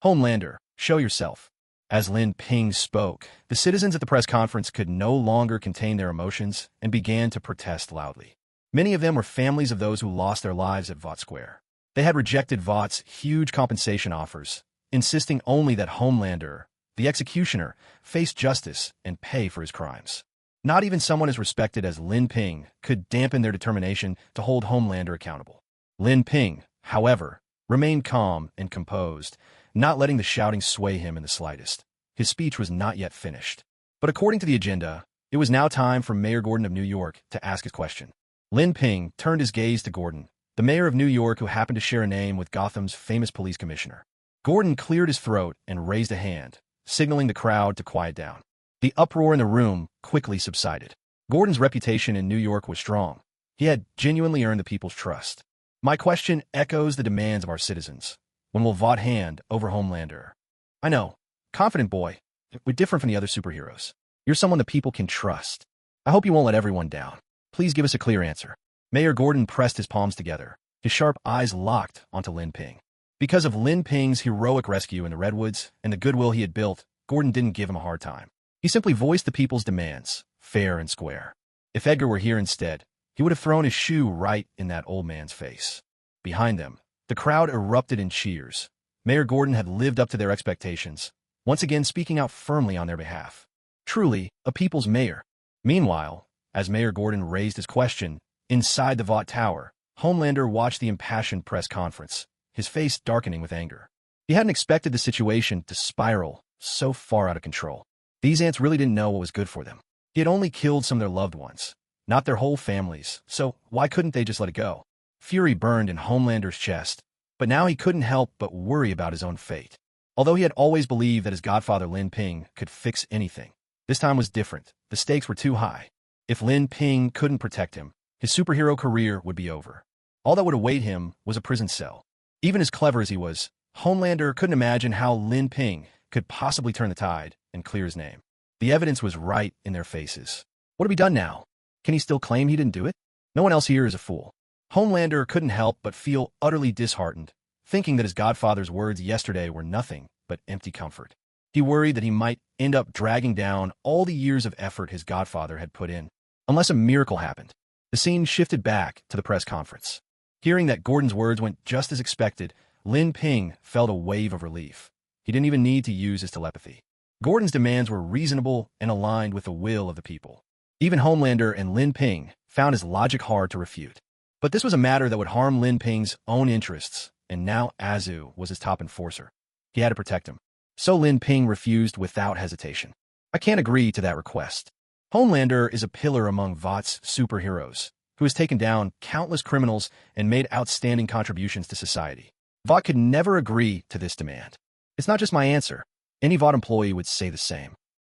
Homelander, show yourself. As Lin Ping spoke, the citizens at the press conference could no longer contain their emotions and began to protest loudly. Many of them were families of those who lost their lives at Vought Square. They had rejected Vought's huge compensation offers, insisting only that Homelander, the executioner, face justice and pay for his crimes. Not even someone as respected as Lin Ping could dampen their determination to hold Homelander accountable. Lin Ping, however, remained calm and composed, not letting the shouting sway him in the slightest. His speech was not yet finished. But according to the agenda, it was now time for Mayor Gordon of New York to ask his question. Lin Ping turned his gaze to Gordon, the mayor of New York who happened to share a name with Gotham's famous police commissioner. Gordon cleared his throat and raised a hand, signaling the crowd to quiet down. The uproar in the room quickly subsided. Gordon's reputation in New York was strong. He had genuinely earned the people's trust. My question echoes the demands of our citizens. When will Vought hand over Homelander? I know. Confident boy. We're different from the other superheroes. You're someone the people can trust. I hope you won't let everyone down. Please give us a clear answer. Mayor Gordon pressed his palms together, his sharp eyes locked onto Lin Ping. Because of Lin Ping's heroic rescue in the Redwoods and the goodwill he had built, Gordon didn't give him a hard time. He simply voiced the people's demands, fair and square. If Edgar were here instead, he would have thrown his shoe right in that old man's face. Behind them, the crowd erupted in cheers. Mayor Gordon had lived up to their expectations, once again speaking out firmly on their behalf. Truly, a people's mayor. Meanwhile, as Mayor Gordon raised his question, inside the Vought Tower, Homelander watched the impassioned press conference, his face darkening with anger. He hadn't expected the situation to spiral so far out of control. These ants really didn't know what was good for them. He had only killed some of their loved ones, not their whole families, so why couldn't they just let it go? Fury burned in Homelander's chest, but now he couldn't help but worry about his own fate. Although he had always believed that his godfather Lin Ping could fix anything, this time was different. The stakes were too high. If Lin Ping couldn't protect him, his superhero career would be over. All that would await him was a prison cell. Even as clever as he was, Homelander couldn't imagine how Lin Ping could possibly turn the tide and clear his name. The evidence was right in their faces. What had he done now? Can he still claim he didn't do it? No one else here is a fool. Homelander couldn't help but feel utterly disheartened, thinking that his godfather's words yesterday were nothing but empty comfort. He worried that he might end up dragging down all the years of effort his godfather had put in, unless a miracle happened. The scene shifted back to the press conference. Hearing that Gordon's words went just as expected, Lin Ping felt a wave of relief. He didn't even need to use his telepathy. Gordon's demands were reasonable and aligned with the will of the people. Even Homelander and Lin Ping found his logic hard to refute. But this was a matter that would harm Lin Ping's own interests, and now Azu was his top enforcer. He had to protect him. So Lin Ping refused without hesitation. I can't agree to that request. Homelander is a pillar among Vought's superheroes, who has taken down countless criminals and made outstanding contributions to society. Vought could never agree to this demand. It's not just my answer. Any Vought employee would say the same.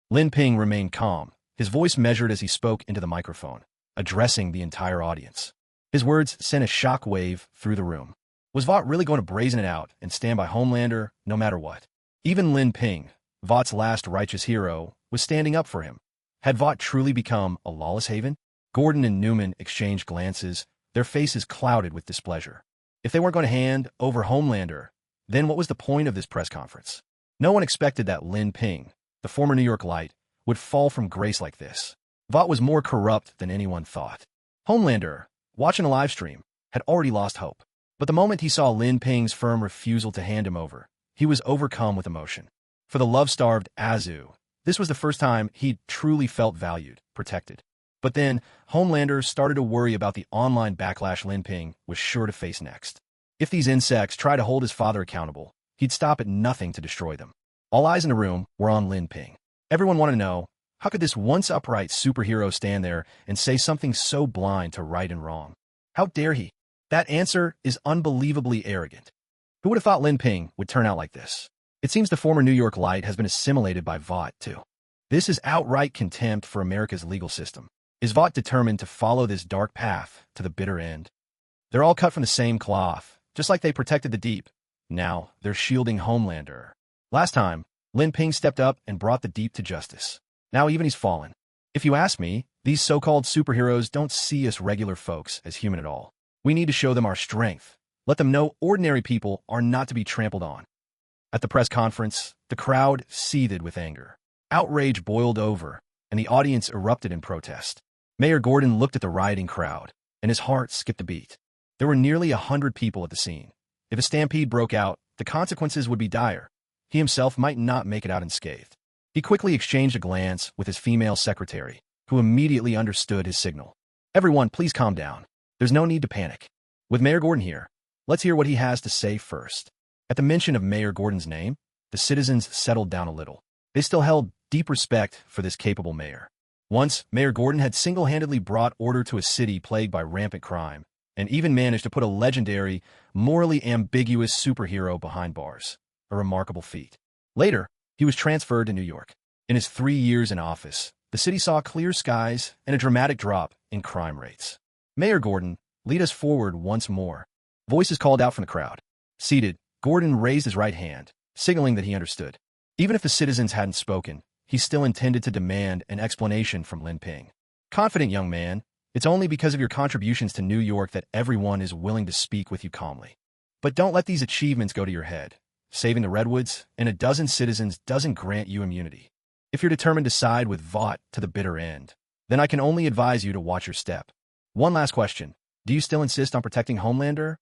Lin Ping remained calm, his voice measured as he spoke into the microphone, addressing the entire audience. His words sent a shock wave through the room. Was Vought really going to brazen it out and stand by Homelander no matter what? Even Lin Ping, Vought's last righteous hero, was standing up for him. Had Vought truly become a lawless haven? Gordon and Newman exchanged glances, their faces clouded with displeasure. If they weren't going to hand over Homelander, then what was the point of this press conference? No one expected that Lin Ping, the former New York Light, would fall from grace like this. Vought was more corrupt than anyone thought. Homelander, watching a live stream, had already lost hope. But the moment he saw Lin Ping's firm refusal to hand him over, he was overcome with emotion. For the love-starved Azu, this was the first time he'd truly felt valued, protected. But then, Homelander started to worry about the online backlash Lin Ping was sure to face next. If these insects tried to hold his father accountable, he'd stop at nothing to destroy them. All eyes in the room were on Lin Ping. Everyone wanted to know, how could this once upright superhero stand there and say something so blind to right and wrong? How dare he? That answer is unbelievably arrogant. Who would have thought Lin Ping would turn out like this? It seems the former New York Light has been assimilated by Vought, too. This is outright contempt for America's legal system. Is Vought determined to follow this dark path to the bitter end? They're all cut from the same cloth, just like they protected the Deep. Now, they're shielding Homelander. Last time, Lin Ping stepped up and brought the Deep to justice. Now even he's fallen. If you ask me, these so-called superheroes don't see us regular folks as human at all. We need to show them our strength. Let them know ordinary people are not to be trampled on. At the press conference, the crowd seethed with anger. Outrage boiled over, and the audience erupted in protest. Mayor Gordon looked at the rioting crowd, and his heart skipped a beat. There were nearly 100 people at the scene. If a stampede broke out, the consequences would be dire. He himself might not make it out unscathed. He quickly exchanged a glance with his female secretary, who immediately understood his signal. Everyone, please calm down. There's no need to panic. With Mayor Gordon here, let's hear what he has to say first. At the mention of Mayor Gordon's name, the citizens settled down a little. They still held deep respect for this capable mayor. Once, Mayor Gordon had single-handedly brought order to a city plagued by rampant crime, and even managed to put a legendary, morally ambiguous superhero behind bars. A remarkable feat. Later, he was transferred to New York. In his 3 years in office, the city saw clear skies and a dramatic drop in crime rates. Mayor Gordon, lead us forward once more. Voices called out from the crowd. Seated, Gordon raised his right hand, signaling that he understood. Even if the citizens hadn't spoken, he still intended to demand an explanation from Lin Ping. Confident young man, it's only because of your contributions to New York that everyone is willing to speak with you calmly. But don't let these achievements go to your head. Saving the Redwoods and a dozen citizens doesn't grant you immunity. If you're determined to side with Vought to the bitter end, then I can only advise you to watch your step. One last question. Do you still insist on protecting Homelander?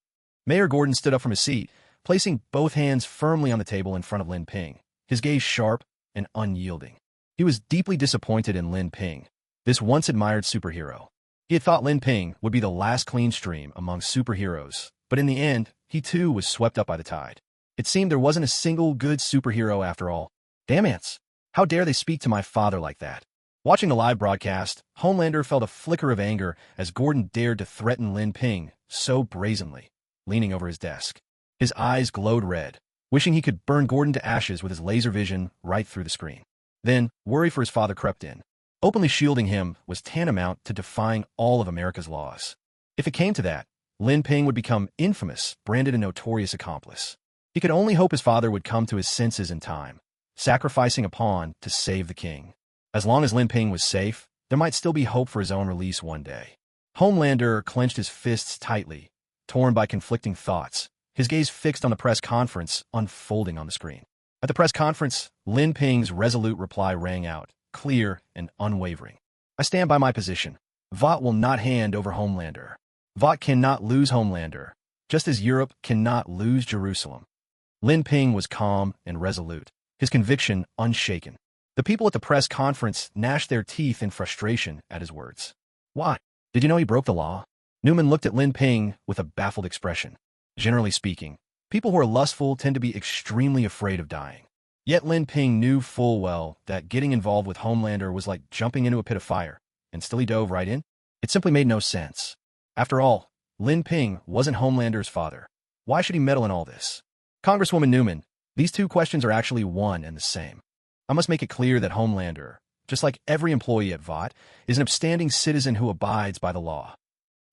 Mayor Gordon stood up from his seat, placing both hands firmly on the table in front of Lin Ping, his gaze sharp and unyielding. He was deeply disappointed in Lin Ping, this once-admired superhero. He had thought Lin Ping would be the last clean stream among superheroes, but in the end, he too was swept up by the tide. It seemed there wasn't a single good superhero after all. Damn ants! How dare they speak to my father like that? Watching the live broadcast, Homelander felt a flicker of anger as Gordon dared to threaten Lin Ping so brazenly, leaning over his desk. His eyes glowed red, wishing he could burn Gordon to ashes with his laser vision right through the screen. Then, worry for his father crept in. Openly shielding him was tantamount to defying all of America's laws. If it came to that, Lin Ping would become infamous, branded a notorious accomplice. He could only hope his father would come to his senses in time, sacrificing a pawn to save the king. As long as Lin Ping was safe, there might still be hope for his own release one day. Homelander clenched his fists tightly, torn by conflicting thoughts, his gaze fixed on the press conference unfolding on the screen. At the press conference, Lin Ping's resolute reply rang out, clear and unwavering. I stand by my position. Vought will not hand over Homelander. Vought cannot lose Homelander, just as Europe cannot lose Jerusalem. Lin Ping was calm and resolute, his conviction unshaken. The people at the press conference gnashed their teeth in frustration at his words. Why? Did you know he broke the law? Newman looked at Lin Ping with a baffled expression. Generally speaking, people who are lustful tend to be extremely afraid of dying. Yet Lin Ping knew full well that getting involved with Homelander was like jumping into a pit of fire, and still he dove right in? It simply made no sense. After all, Lin Ping wasn't Homelander's father. Why should he meddle in all this? Congresswoman Newman, these two questions are actually one and the same. I must make it clear that Homelander, just like every employee at Vought, is an upstanding citizen who abides by the law.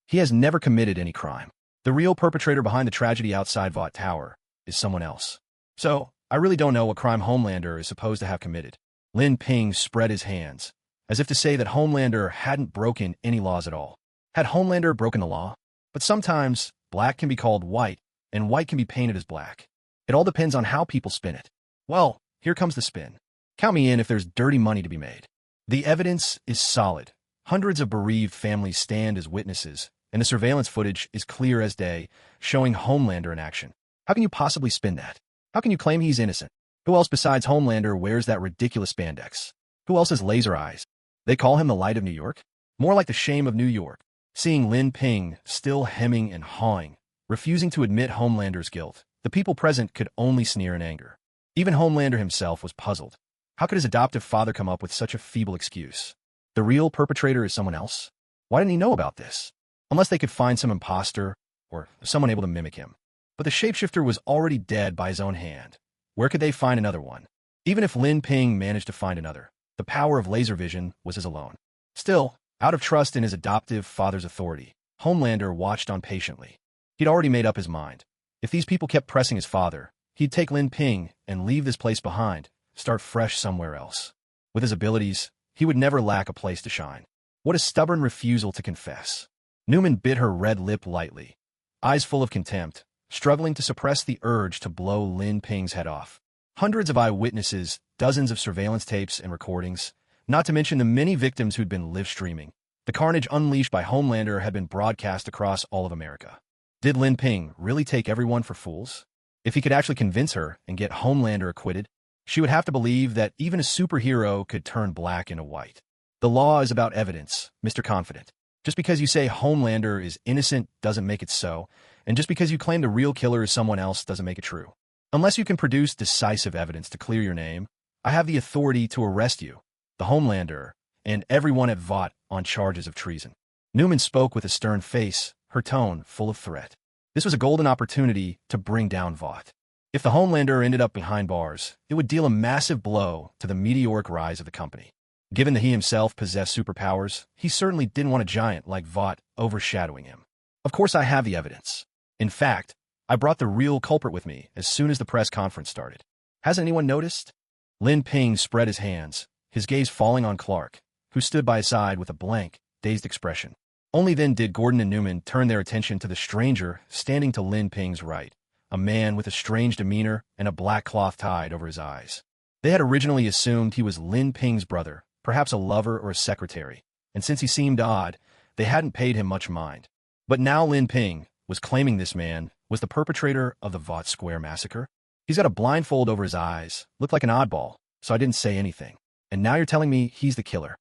He has never committed any crime. The real perpetrator behind the tragedy outside Vought Tower is someone else. So, I really don't know what crime Homelander is supposed to have committed. Lin Ping spread his hands, as if to say that Homelander hadn't broken any laws at all. Had Homelander broken the law? But sometimes, black can be called white, and white can be painted as black. It all depends on how people spin it. Well, here comes the spin. Count me in if there's dirty money to be made. The evidence is solid. Hundreds of bereaved families stand as witnesses, and the surveillance footage is clear as day, showing Homelander in action. How can you possibly spin that? How can you claim he's innocent? Who else besides Homelander wears that ridiculous spandex? Who else has laser eyes? They call him the light of New York? More like the shame of New York. Seeing Lin Ping still hemming and hawing, refusing to admit Homelander's guilt, the people present could only sneer in anger. Even Homelander himself was puzzled. How could his adoptive father come up with such a feeble excuse? The real perpetrator is someone else? Why didn't he know about this? Unless they could find some imposter or someone able to mimic him. But the shapeshifter was already dead by his own hand. Where could they find another one? Even if Lin Ping managed to find another, the power of laser vision was his alone. Still, out of trust in his adoptive father's authority, Homelander watched on patiently. He'd already made up his mind. If these people kept pressing his father, he'd take Lin Ping and leave this place behind, start fresh somewhere else. With his abilities, he would never lack a place to shine. What a stubborn refusal to confess. Newman bit her red lip lightly, eyes full of contempt, struggling to suppress the urge to blow Lin Ping's head off. Hundreds of eyewitnesses, dozens of surveillance tapes and recordings, not to mention the many victims who'd been live streaming. The carnage unleashed by Homelander had been broadcast across all of America. Did Lin Ping really take everyone for fools? If he could actually convince her and get Homelander acquitted, she would have to believe that even a superhero could turn black into white. The law is about evidence, Mr. Confident. Just because you say Homelander is innocent doesn't make it so, and just because you claim the real killer is someone else doesn't make it true. Unless you can produce decisive evidence to clear your name, I have the authority to arrest you, the Homelander, and everyone at Vought on charges of treason. Newman spoke with a stern face, her tone full of threat. This was a golden opportunity to bring down Vought. If the Homelander ended up behind bars, it would deal a massive blow to the meteoric rise of the company. Given that he himself possessed superpowers, he certainly didn't want a giant like Vought overshadowing him. Of course I have the evidence. In fact, I brought the real culprit with me as soon as the press conference started. Hasn't anyone noticed? Lin Ping spread his hands, his gaze falling on Clark, who stood by his side with a blank, dazed expression. Only then did Gordon and Newman turn their attention to the stranger standing to Lin Ping's right, a man with a strange demeanor and a black cloth tied over his eyes. They had originally assumed he was Lin Ping's brother, perhaps a lover or a secretary, and since he seemed odd, they hadn't paid him much mind. But now Lin Ping was claiming this man was the perpetrator of the Vought Square massacre. He's got a blindfold over his eyes, looked like an oddball, so I didn't say anything. And now you're telling me he's the killer.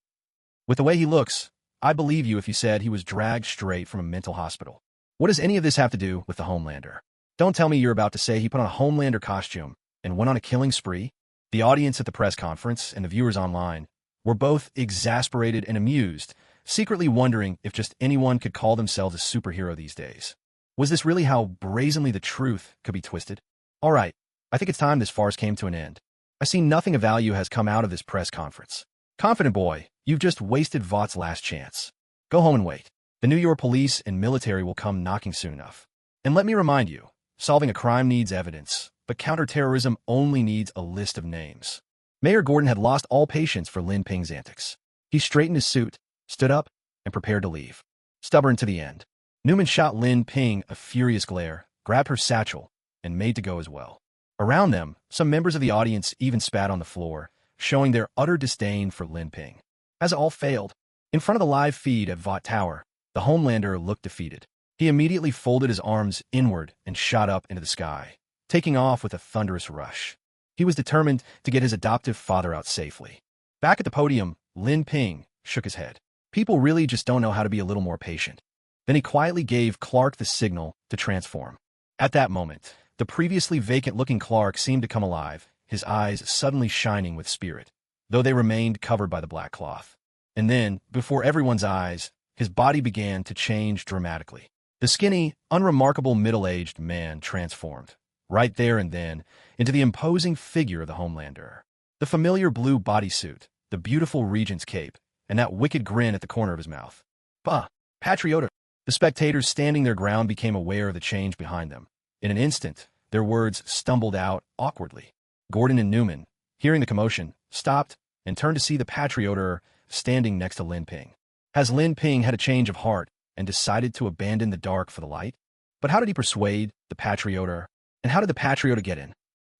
With the way he looks, I'd believe you if you said he was dragged straight from a mental hospital. What does any of this have to do with the Homelander? Don't tell me you're about to say he put on a Homelander costume and went on a killing spree? The audience at the press conference and the viewers online were both exasperated and amused, secretly wondering if just anyone could call themselves a superhero these days. Was this really how brazenly the truth could be twisted? All right, I think it's time this farce came to an end. I see nothing of value has come out of this press conference. Confident boy, you've just wasted Vought's last chance. Go home and wait. The New York police and military will come knocking soon enough. And let me remind you, solving a crime needs evidence, but counterterrorism only needs a list of names. Mayor Gordon had lost all patience for Lin Ping's antics. He straightened his suit, stood up, and prepared to leave. Stubborn to the end. Newman shot Lin Ping a furious glare, grabbed her satchel, and made to go as well. Around them, some members of the audience even spat on the floor, showing their utter disdain for Lin Ping. As it all failed, in front of the live feed at Vought Tower, the Homelander looked defeated. He immediately folded his arms inward and shot up into the sky, taking off with a thunderous rush. He was determined to get his adoptive father out safely. Back at the podium, Lin Ping shook his head. People really just don't know how to be a little more patient. Then he quietly gave Clark the signal to transform. At that moment, the previously vacant-looking Clark seemed to come alive, his eyes suddenly shining with spirit, though they remained covered by the black cloth. And then, before everyone's eyes, his body began to change dramatically. The skinny, unremarkable middle-aged man transformed, right there and then, into the imposing figure of the Homelander. The familiar blue bodysuit, the beautiful regent's cape, and that wicked grin at the corner of his mouth. Bah! Patriota! The spectators standing their ground became aware of the change behind them. In an instant, their words stumbled out awkwardly. Gordon and Newman, hearing the commotion, stopped and turned to see the Patrioter standing next to Lin Ping. Has Lin Ping had a change of heart and decided to abandon the dark for the light? But how did he persuade the Patrioter? And how did the Patrioter get in?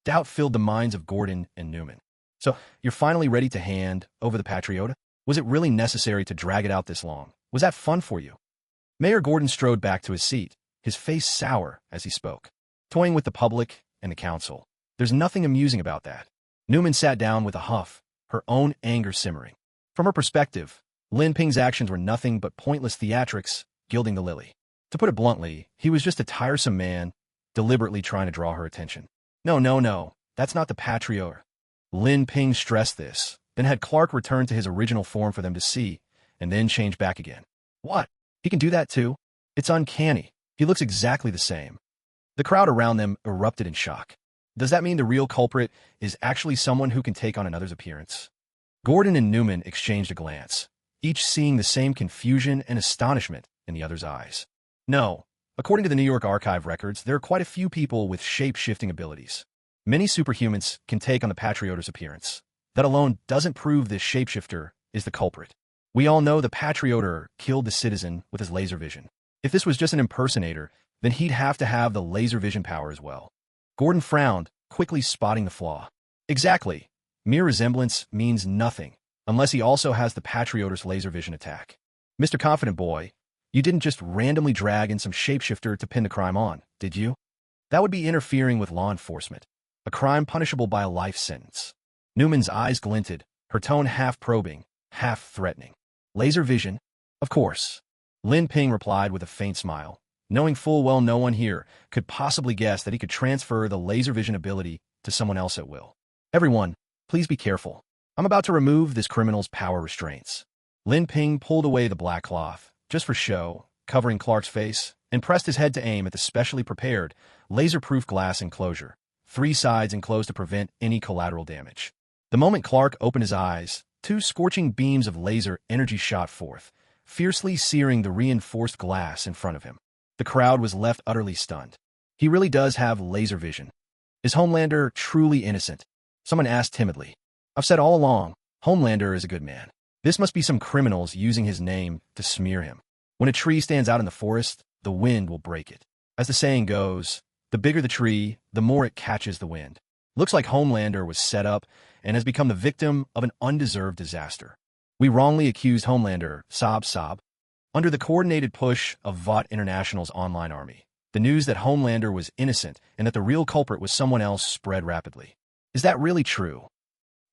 Doubt filled the minds of Gordon and Newman. So, you're finally ready to hand over the Patriota? Was it really necessary to drag it out this long? Was that fun for you? Mayor Gordon strode back to his seat, his face sour as he spoke, toying with the public and the council. There's nothing amusing about that. Newman sat down with a huff, her own anger simmering. From her perspective, Lin Ping's actions were nothing but pointless theatrics, gilding the lily. To put it bluntly, he was just a tiresome man, deliberately trying to draw her attention. No, that's not the Patriot. Lin Ping stressed this, then had Clark return to his original form for them to see, and then change back again. What? He can do that too? It's uncanny. He looks exactly the same. The crowd around them erupted in shock. Does that mean the real culprit is actually someone who can take on another's appearance? Gordon and Newman exchanged a glance, each seeing the same confusion and astonishment in the other's eyes. No, according to the New York Archive records, there are quite a few people with shape-shifting abilities. Many superhumans can take on the Patrioter's appearance. That alone doesn't prove this shapeshifter is the culprit. We all know the Patrioter killed the citizen with his laser vision. If this was just an impersonator, then he'd have to have the laser vision power as well. Gordon frowned, quickly spotting the flaw. Exactly. Mere resemblance means nothing, unless he also has the Patrioter's laser vision attack. Mr. Confident Boy, you didn't just randomly drag in some shapeshifter to pin the crime on, did you? That would be interfering with law enforcement, a crime punishable by a life sentence. Newman's eyes glinted, her tone half probing, half threatening. Laser vision? Of course. Lin Ping replied with a faint smile, knowing full well no one here could possibly guess that he could transfer the laser vision ability to someone else at will. Everyone, please be careful. I'm about to remove this criminal's power restraints. Lin Ping pulled away the black cloth, just for show, covering Clark's face, and pressed his head to aim at the specially prepared, laser-proof glass enclosure, 3 sides enclosed to prevent any collateral damage. The moment Clark opened his eyes, 2 scorching beams of laser energy shot forth, fiercely searing the reinforced glass in front of him. The crowd was left utterly stunned. He really does have laser vision. Is Homelander truly innocent? Someone asked timidly. I've said all along, Homelander is a good man. This must be some criminals using his name to smear him. When a tree stands out in the forest, the wind will break it. As the saying goes, the bigger the tree, the more it catches the wind. Looks like Homelander was set up and has become the victim of an undeserved disaster. We wrongly accused Homelander, sob. Under the coordinated push of Vought International's online army, the news that Homelander was innocent and that the real culprit was someone else spread rapidly. Is that really true?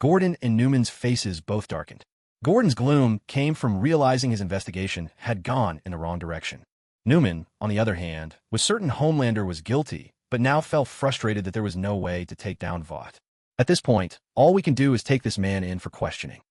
Gordon and Newman's faces both darkened. Gordon's gloom came from realizing his investigation had gone in the wrong direction. Newman, on the other hand, was certain Homelander was guilty, but now felt frustrated that there was no way to take down Vought. At this point, all we can do is take this man in for questioning.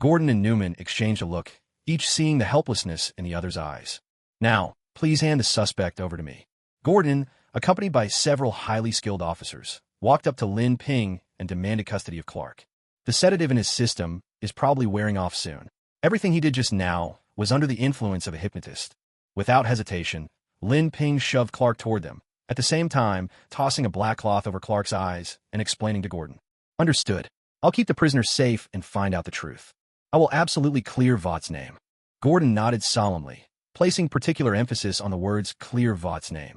Gordon and Newman exchanged a look, each seeing the helplessness in the other's eyes. Now, please hand the suspect over to me. Gordon, accompanied by several highly skilled officers, walked up to Lin Ping and demanded custody of Clark. The sedative in his system is probably wearing off soon. Everything he did just now was under the influence of a hypnotist. Without hesitation, Lin Ping shoved Clark toward them, at the same time tossing a black cloth over Clark's eyes and explaining to Gordon. Understood. I'll keep the prisoner safe and find out the truth. I will absolutely clear Vought's name. Gordon nodded solemnly, placing particular emphasis on the words clear Vought's name.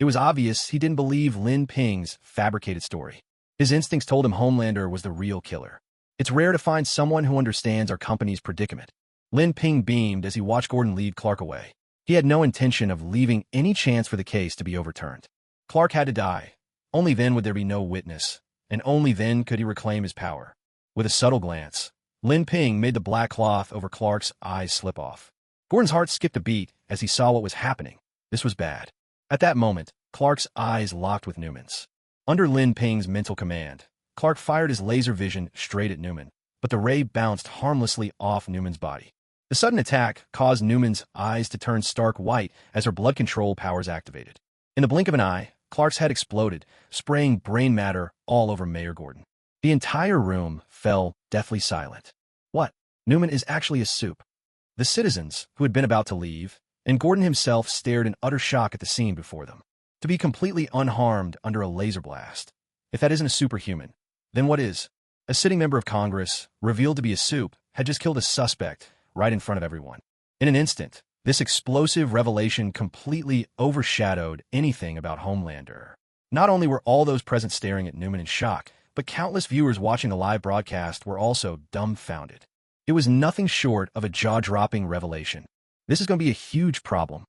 It was obvious he didn't believe Lin Ping's fabricated story. His instincts told him Homelander was the real killer. It's rare to find someone who understands our company's predicament. Lin Ping beamed as he watched Gordon lead Clark away. He had no intention of leaving any chance for the case to be overturned. Clark had to die. Only then would there be no witness, and only then could he reclaim his power. With a subtle glance, Lin Ping made the black cloth over Clark's eyes slip off. Gordon's heart skipped a beat as he saw what was happening. This was bad. At that moment, Clark's eyes locked with Newman's. Under Lin Ping's mental command, Clark fired his laser vision straight at Newman, but the ray bounced harmlessly off Newman's body. The sudden attack caused Newman's eyes to turn stark white as her blood control powers activated. In the blink of an eye, Clark's head exploded, spraying brain matter all over Mayor Gordon. The entire room fell deathly silent. What? Newman is actually a soup. The citizens, who had been about to leave, and Gordon himself stared in utter shock at the scene before them. To be completely unharmed under a laser blast. If that isn't a superhuman, then what is? A sitting member of Congress, revealed to be a soup, had just killed a suspect right in front of everyone. In an instant, this explosive revelation completely overshadowed anything about Homelander. Not only were all those present staring at Newman in shock, but countless viewers watching the live broadcast were also dumbfounded. It was nothing short of a jaw-dropping revelation. This is going to be a huge problem.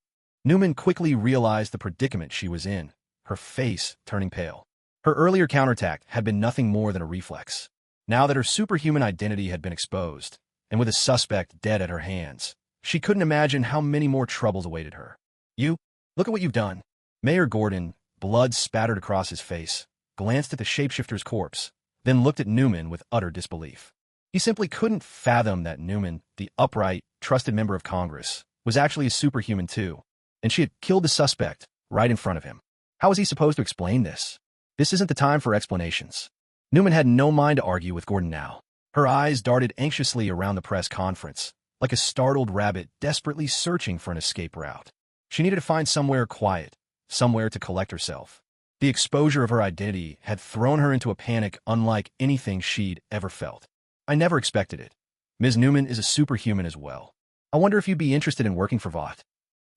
Newman quickly realized the predicament she was in, her face turning pale. Her earlier counterattack had been nothing more than a reflex. Now that her superhuman identity had been exposed, and with a suspect dead at her hands, she couldn't imagine how many more troubles awaited her. You? Look at what you've done. Mayor Gordon, blood spattered across his face, glanced at the shapeshifter's corpse, then looked at Newman with utter disbelief. He simply couldn't fathom that Newman, the upright, trusted member of Congress, was actually a superhuman too, and she had killed the suspect right in front of him. How was he supposed to explain this? This isn't the time for explanations. Newman had no mind to argue with Gordon now. Her eyes darted anxiously around the press conference, like a startled rabbit desperately searching for an escape route. She needed to find somewhere quiet, somewhere to collect herself. The exposure of her identity had thrown her into a panic unlike anything she'd ever felt. I never expected it. Ms. Newman is a superhuman as well. I wonder if you'd be interested in working for Vought.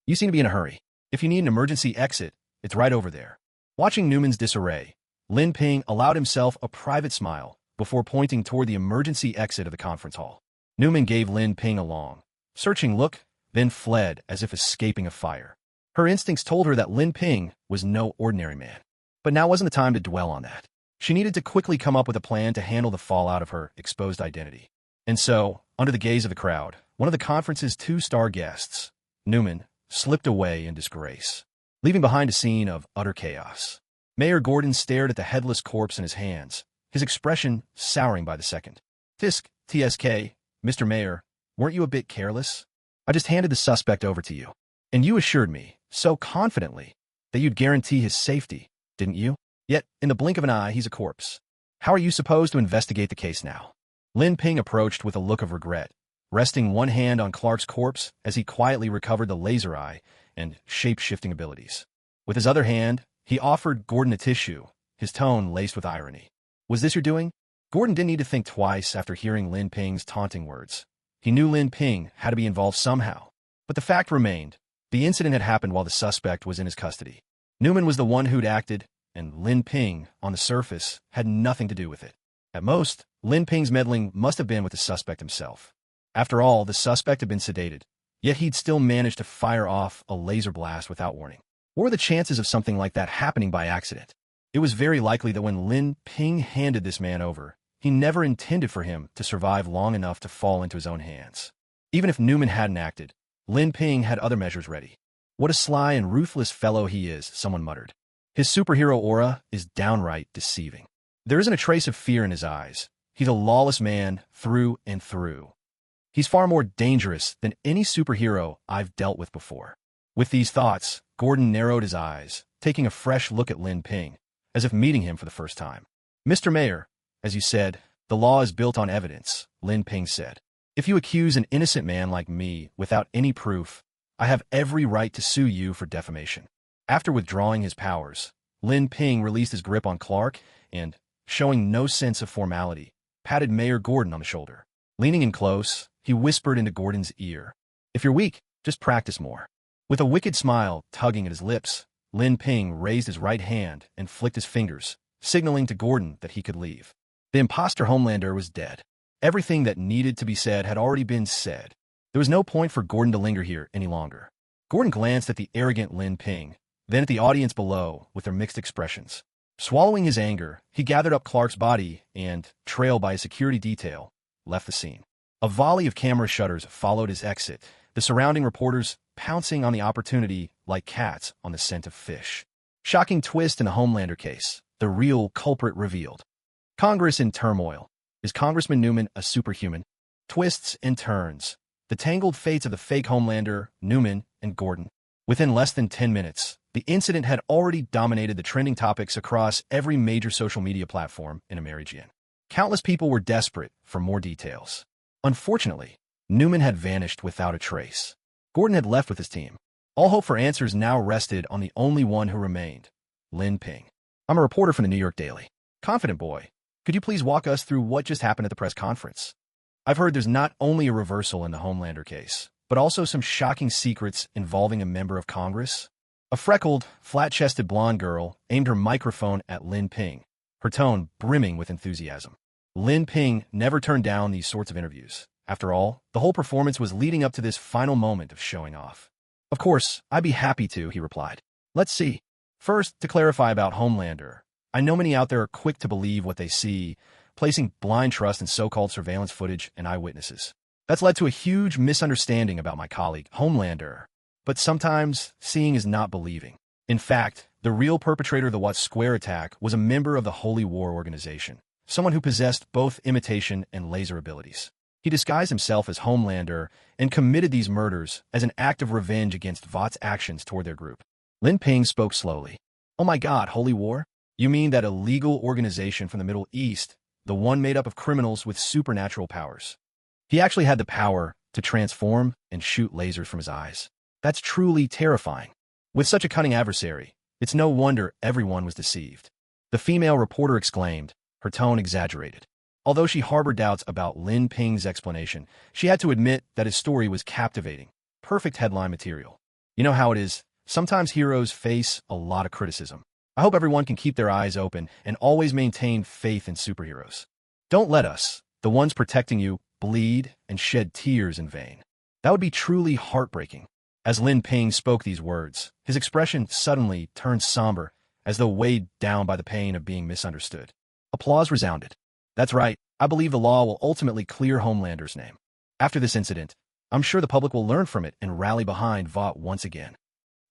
You seem to be in a hurry. If you need an emergency exit, it's right over there. Watching Newman's disarray, Lin Ping allowed himself a private smile before pointing toward the emergency exit of the conference hall. Newman gave Lin Ping a long, searching look, then fled as if escaping a fire. Her instincts told her that Lin Ping was no ordinary man. But now wasn't the time to dwell on that. She needed to quickly come up with a plan to handle the fallout of her exposed identity. And so, under the gaze of the crowd, one of the conference's 2-star guests, Newman, slipped away in disgrace, leaving behind a scene of utter chaos. Mayor Gordon stared at the headless corpse in his hands, his expression souring by the second. TSK, Mr. Mayor, weren't you a bit careless? I just handed the suspect over to you, and you assured me, so confidently that you'd guarantee his safety, didn't you? Yet, in the blink of an eye, he's a corpse. How are you supposed to investigate the case now? Lin Ping approached with a look of regret, resting one hand on Clark's corpse as he quietly recovered the laser eye and shape-shifting abilities. With his other hand, he offered Gordon a tissue, his tone laced with irony. Was this your doing? Gordon didn't need to think twice after hearing Lin Ping's taunting words. He knew Lin Ping had to be involved somehow. But the fact remained, the incident had happened while the suspect was in his custody. Newman was the one who'd acted, and Lin Ping, on the surface, had nothing to do with it. At most, Lin Ping's meddling must have been with the suspect himself. After all, the suspect had been sedated, yet he'd still managed to fire off a laser blast without warning. What were the chances of something like that happening by accident? It was very likely that when Lin Ping handed this man over, he never intended for him to survive long enough to fall into his own hands. Even if Newman hadn't acted, Lin Ping had other measures ready. What a sly and ruthless fellow he is, someone muttered. His superhero aura is downright deceiving. There isn't a trace of fear in his eyes. He's a lawless man through and through. He's far more dangerous than any superhero I've dealt with before. With these thoughts, Gordon narrowed his eyes, taking a fresh look at Lin Ping, as if meeting him for the first time. Mr. Mayor, as you said, the law is built on evidence, Lin Ping said. If you accuse an innocent man like me without any proof, I have every right to sue you for defamation. After withdrawing his powers, Lin Ping released his grip on Clark and, showing no sense of formality, patted Mayor Gordon on the shoulder. Leaning in close, he whispered into Gordon's ear, "If you're weak, just practice more." With a wicked smile tugging at his lips, Lin Ping raised his right hand and flicked his fingers, signaling to Gordon that he could leave. The imposter Homelander was dead. Everything that needed to be said had already been said. There was no point for Gordon to linger here any longer. Gordon glanced at the arrogant Lin Ping, then at the audience below with their mixed expressions. Swallowing his anger, he gathered up Clark's body and, trailed by a security detail, left the scene. A volley of camera shutters followed his exit, the surrounding reporters pouncing on the opportunity like cats on the scent of fish. Shocking twist in the Homelander case, the real culprit revealed. Congress in turmoil. Is Congressman Newman a superhuman? Twists and turns. The tangled fates of the fake Homelander, Newman, and Gordon. Within less than 10 minutes, the incident had already dominated the trending topics across every major social media platform in American. Countless people were desperate for more details. Unfortunately, Newman had vanished without a trace. Gordon had left with his team. All hope for answers now rested on the only one who remained, Lin Ping. I'm a reporter from the New York Daily. Confident boy, could you please walk us through what just happened at the press conference? I've heard there's not only a reversal in the Homelander case, but also some shocking secrets involving a member of Congress. A freckled, flat-chested blonde girl aimed her microphone at Lin Ping, her tone brimming with enthusiasm. Lin Ping never turned down these sorts of interviews. After all, the whole performance was leading up to this final moment of showing off. Of course, I'd be happy to, he replied. Let's see. First, to clarify about Homelander, I know many out there are quick to believe what they see, placing blind trust in so-called surveillance footage and eyewitnesses. That's led to a huge misunderstanding about my colleague, Homelander. But sometimes, seeing is not believing. In fact, the real perpetrator of the What Square attack was a member of the Holy War organization, someone who possessed both imitation and laser abilities. He disguised himself as Homelander and committed these murders as an act of revenge against Vought's actions toward their group. Lin Ping spoke slowly. Oh my God, Holy War? You mean that illegal organization from the Middle East, the one made up of criminals with supernatural powers? He actually had the power to transform and shoot lasers from his eyes. That's truly terrifying. With such a cunning adversary, it's no wonder everyone was deceived. The female reporter exclaimed, her tone exaggerated. Although she harbored doubts about Lin Ping's explanation, she had to admit that his story was captivating, perfect headline material. You know how it is, sometimes heroes face a lot of criticism. I hope everyone can keep their eyes open and always maintain faith in superheroes. Don't let us, the ones protecting you, bleed and shed tears in vain. That would be truly heartbreaking. As Lin Ping spoke these words, his expression suddenly turned somber, as though weighed down by the pain of being misunderstood. Applause resounded. That's right, I believe the law will ultimately clear Homelander's name. After this incident, I'm sure the public will learn from it and rally behind Vought once again.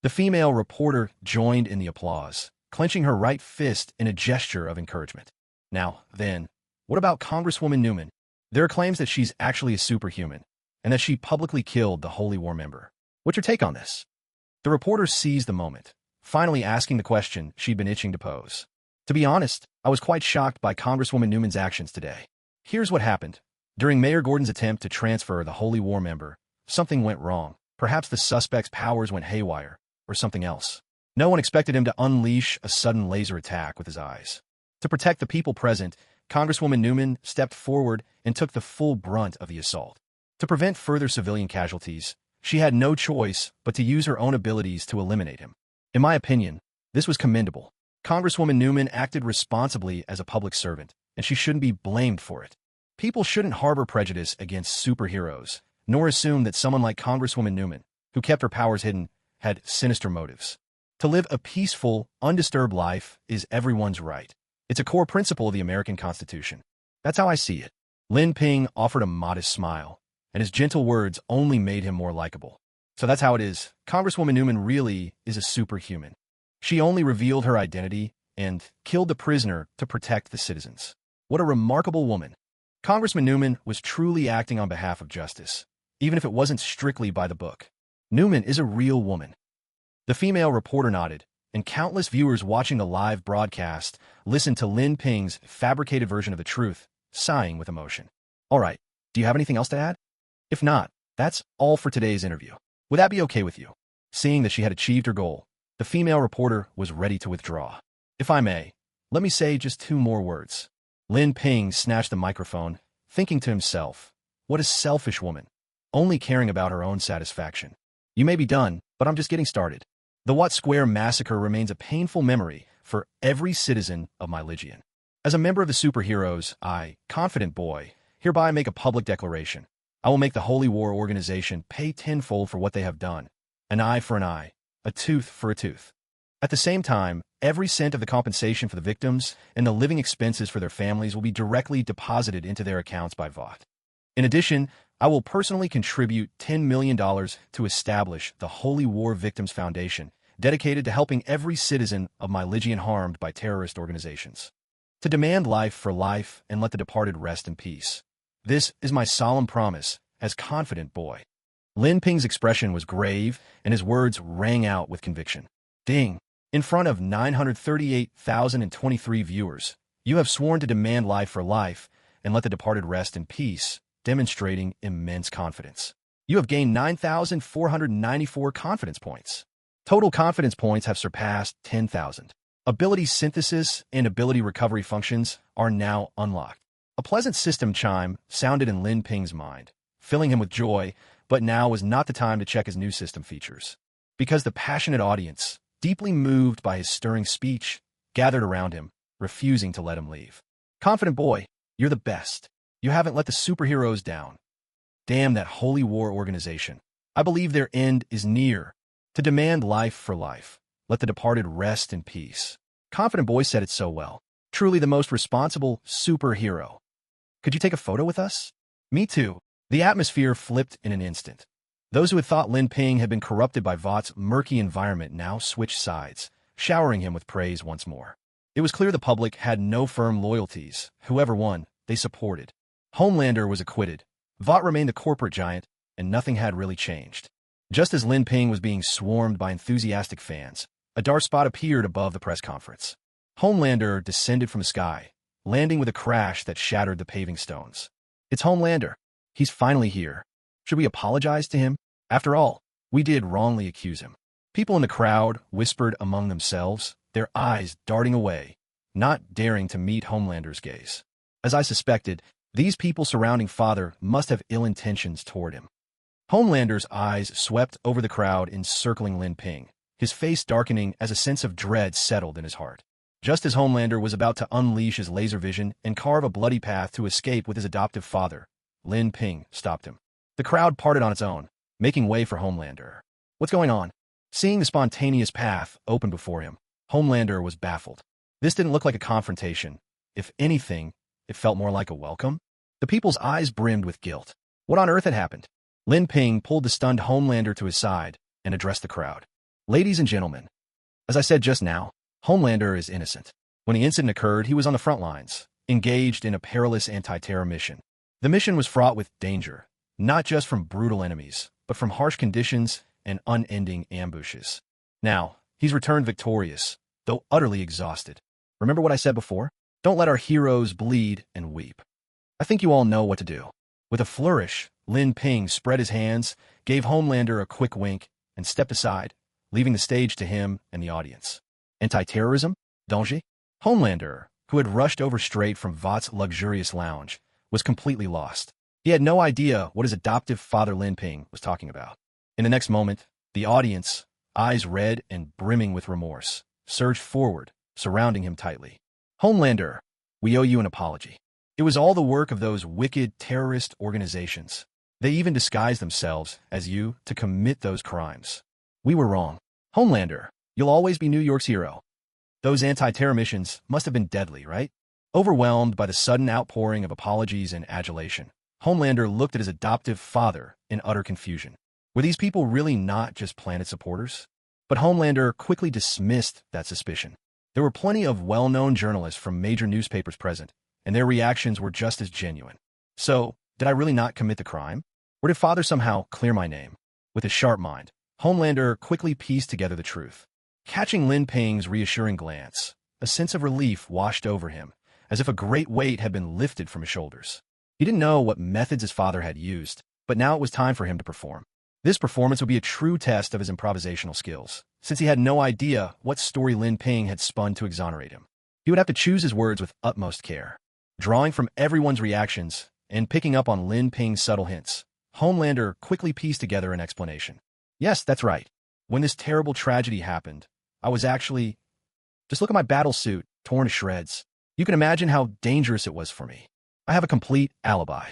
The female reporter joined in the applause, clenching her right fist in a gesture of encouragement. Now, then, what about Congresswoman Newman? There are claims that she's actually a superhuman, and that she publicly killed the Holy War member. What's your take on this? The reporter seized the moment, finally asking the question she'd been itching to pose. To be honest, I was quite shocked by Congresswoman Newman's actions today. Here's what happened. During Mayor Gordon's attempt to transfer the Holy War member, something went wrong. Perhaps the suspect's powers went haywire, or something else. No one expected him to unleash a sudden laser attack with his eyes. To protect the people present, Congresswoman Newman stepped forward and took the full brunt of the assault. To prevent further civilian casualties, she had no choice but to use her own abilities to eliminate him. In my opinion, this was commendable. Congresswoman Newman acted responsibly as a public servant, and she shouldn't be blamed for it. People shouldn't harbor prejudice against superheroes, nor assume that someone like Congresswoman Newman, who kept her powers hidden, had sinister motives. To live a peaceful, undisturbed life is everyone's right. It's a core principle of the American Constitution. That's how I see it. Lin Ping offered a modest smile, and his gentle words only made him more likable. So that's how it is. Congresswoman Newman really is a superhuman. She only revealed her identity and killed the prisoner to protect the citizens. What a remarkable woman. Congressman Newman was truly acting on behalf of justice, even if it wasn't strictly by the book. Newman is a real woman. The female reporter nodded, and countless viewers watching the live broadcast listened to Lin Ping's fabricated version of the truth, sighing with emotion. All right, do you have anything else to add? If not, that's all for today's interview. Would that be okay with you? Seeing that she had achieved her goal, the female reporter was ready to withdraw. If I may, let me say just 2 more words. Lin Ping snatched the microphone, thinking to himself, what a selfish woman, only caring about her own satisfaction. You may be done, but I'm just getting started. The Watt Square massacre remains a painful memory for every citizen of my legion. As a member of the superheroes, I, confident boy, hereby make a public declaration. I will make the Holy War organization pay tenfold for what they have done. An eye for an eye, a tooth for a tooth. At the same time, every cent of the compensation for the victims and the living expenses for their families will be directly deposited into their accounts by Vought. In addition, I will personally contribute $10 million to establish the Holy War Victims Foundation, dedicated to helping every citizen of my legion harmed by terrorist organizations. To demand life for life and let the departed rest in peace. This is my solemn promise as confident boy. Lin Ping's expression was grave, and his words rang out with conviction. Ding! In front of 938,023 viewers, you have sworn to demand life for life and let the departed rest in peace, demonstrating immense confidence. You have gained 9,494 confidence points. Total confidence points have surpassed 10,000. Ability synthesis and ability recovery functions are now unlocked. A pleasant system chime sounded in Lin Ping's mind, filling him with joy, but now was not the time to check his new system features. Because the passionate audience, deeply moved by his stirring speech, gathered around him, refusing to let him leave. Confident boy, you're the best. You haven't let the superheroes down. Damn that Holy War organization. I believe their end is near. To demand life for life. Let the departed rest in peace. Confident boy said it so well. Truly the most responsible superhero. Could you take a photo with us? Me too. The atmosphere flipped in an instant. Those who had thought Lin Ping had been corrupted by Vought's murky environment now switched sides, showering him with praise once more. It was clear the public had no firm loyalties. Whoever won, they supported. Homelander was acquitted. Vought remained the corporate giant, and nothing had really changed. Just as Lin Ping was being swarmed by enthusiastic fans, a dark spot appeared above the press conference. Homelander descended from the sky, landing with a crash that shattered the paving stones. It's Homelander. He's finally here. Should we apologize to him? After all, we did wrongly accuse him. People in the crowd whispered among themselves, their eyes darting away, not daring to meet Homelander's gaze. As I suspected, these people surrounding Father must have ill intentions toward him. Homelander's eyes swept over the crowd encircling Lin Ping, his face darkening as a sense of dread settled in his heart. Just as Homelander was about to unleash his laser vision and carve a bloody path to escape with his adoptive father, Lin Ping stopped him. The crowd parted on its own, making way for Homelander. What's going on? Seeing the spontaneous path open before him, Homelander was baffled. This didn't look like a confrontation. If anything, it felt more like a welcome. The people's eyes brimmed with guilt. What on earth had happened? Lin Ping pulled the stunned Homelander to his side and addressed the crowd. Ladies and gentlemen, as I said just now, Homelander is innocent. When the incident occurred, he was on the front lines, engaged in a perilous anti-terror mission. The mission was fraught with danger, not just from brutal enemies, but from harsh conditions and unending ambushes. Now, he's returned victorious, though utterly exhausted. Remember what I said before? Don't let our heroes bleed and weep. I think you all know what to do. With a flourish, Lin Ping spread his hands, gave Homelander a quick wink, and stepped aside, leaving the stage to him and the audience. Anti-terrorism? Danger? Homelander, who had rushed over straight from Vought's luxurious lounge, was completely lost. He had no idea what his adoptive father Lin Ping was talking about. In the next moment, the audience, eyes red and brimming with remorse, surged forward, surrounding him tightly. Homelander, we owe you an apology. It was all the work of those wicked terrorist organizations. They even disguised themselves as you to commit those crimes. We were wrong. Homelander, you'll always be New York's hero. Those anti-terror missions must have been deadly, right? Overwhelmed by the sudden outpouring of apologies and adulation, Homelander looked at his adoptive father in utter confusion. Were these people really not just Planet supporters? But Homelander quickly dismissed that suspicion. There were plenty of well-known journalists from major newspapers present, and their reactions were just as genuine. So, did I really not commit the crime? Or did Father somehow clear my name? With his sharp mind, Homelander quickly pieced together the truth. Catching Lin Ping's reassuring glance, a sense of relief washed over him, as if a great weight had been lifted from his shoulders. He didn't know what methods his father had used, but now it was time for him to perform. This performance would be a true test of his improvisational skills, since he had no idea what story Lin Ping had spun to exonerate him. He would have to choose his words with utmost care. Drawing from everyone's reactions and picking up on Lin Ping's subtle hints, Homelander quickly pieced together an explanation. Yes, that's right. When this terrible tragedy happened, I was actually... Just look at my battle suit, torn to shreds. You can imagine how dangerous it was for me. I have a complete alibi.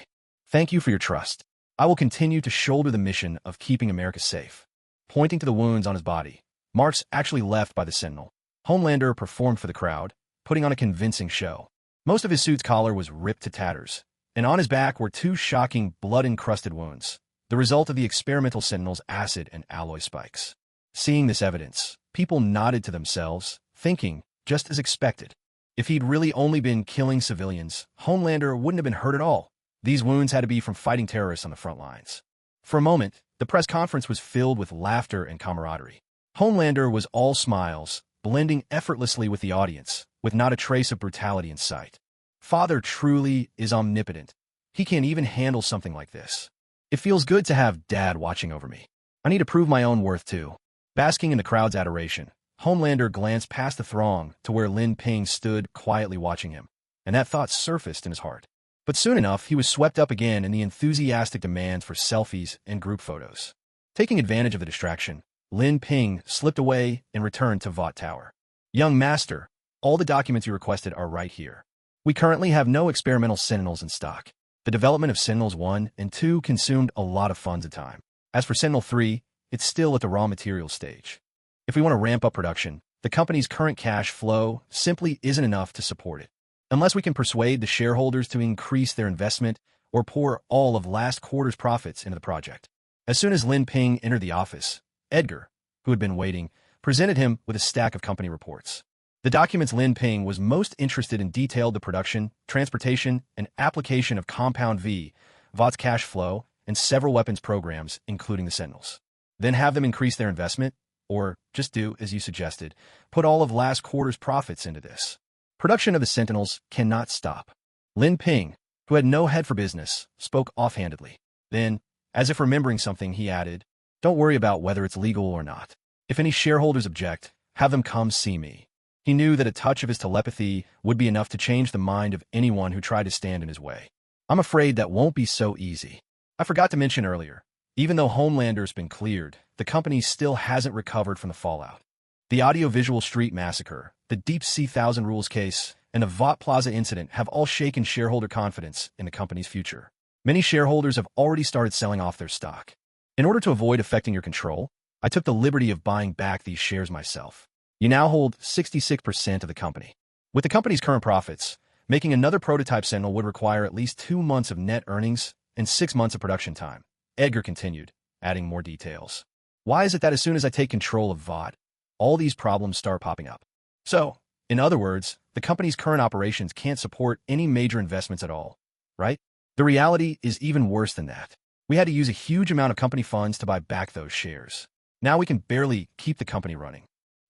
Thank you for your trust. I will continue to shoulder the mission of keeping America safe. Pointing to the wounds on his body, marks actually left by the Sentinel, Homelander performed for the crowd, putting on a convincing show. Most of his suit's collar was ripped to tatters, and on his back were two shocking blood-encrusted wounds, the result of the experimental Sentinel's acid and alloy spikes. Seeing this evidence, people nodded to themselves, thinking, just as expected. If he'd really only been killing civilians, Homelander wouldn't have been hurt at all. These wounds had to be from fighting terrorists on the front lines. For a moment, the press conference was filled with laughter and camaraderie. Homelander was all smiles, blending effortlessly with the audience, with not a trace of brutality in sight. Father truly is omnipotent. He can't even handle something like this. It feels good to have Dad watching over me. I need to prove my own worth too. Basking in the crowd's adoration, Homelander glanced past the throng to where Lin Ping stood quietly watching him, and that thought surfaced in his heart. But soon enough, he was swept up again in the enthusiastic demands for selfies and group photos. Taking advantage of the distraction, Lin Ping slipped away and returned to Vought Tower. Young Master, all the documents you requested are right here. We currently have no experimental Sentinels in stock. The development of Sentinels 1 and 2 consumed a lot of funds and time. As for Sentinel 3, it's still at the raw materials stage. If we want to ramp up production, the company's current cash flow simply isn't enough to support it. Unless we can persuade the shareholders to increase their investment or pour all of last quarter's profits into the project. As soon as Lin Ping entered the office, Edgar, who had been waiting, presented him with a stack of company reports. The documents Lin Ping was most interested in detailed the production, transportation, and application of Compound V, Vought's cash flow, and several weapons programs, including the Sentinels. Then have them increase their investment, or just do as you suggested, put all of last quarter's profits into this. Production of the Sentinels cannot stop. Lin Ping, who had no head for business, spoke offhandedly. Then, as if remembering something, he added, "Don't worry about whether it's legal or not. If any shareholders object, have them come see me." He knew that a touch of his telepathy would be enough to change the mind of anyone who tried to stand in his way. I'm afraid that won't be so easy. I forgot to mention earlier, even though Homelander's been cleared, the company still hasn't recovered from the fallout. The audiovisual street massacre, the Deep Sea Thousand Rules case, and the Vought Plaza incident have all shaken shareholder confidence in the company's future. Many shareholders have already started selling off their stock. In order to avoid affecting your control, I took the liberty of buying back these shares myself. You now hold 66% of the company. With the company's current profits, making another prototype Sentinel would require at least 2 months of net earnings and 6 months of production time. Edgar continued, adding more details. Why is it that as soon as I take control of Vought, all these problems start popping up? So, in other words, the company's current operations can't support any major investments at all, right? The reality is even worse than that. We had to use a huge amount of company funds to buy back those shares. Now we can barely keep the company running.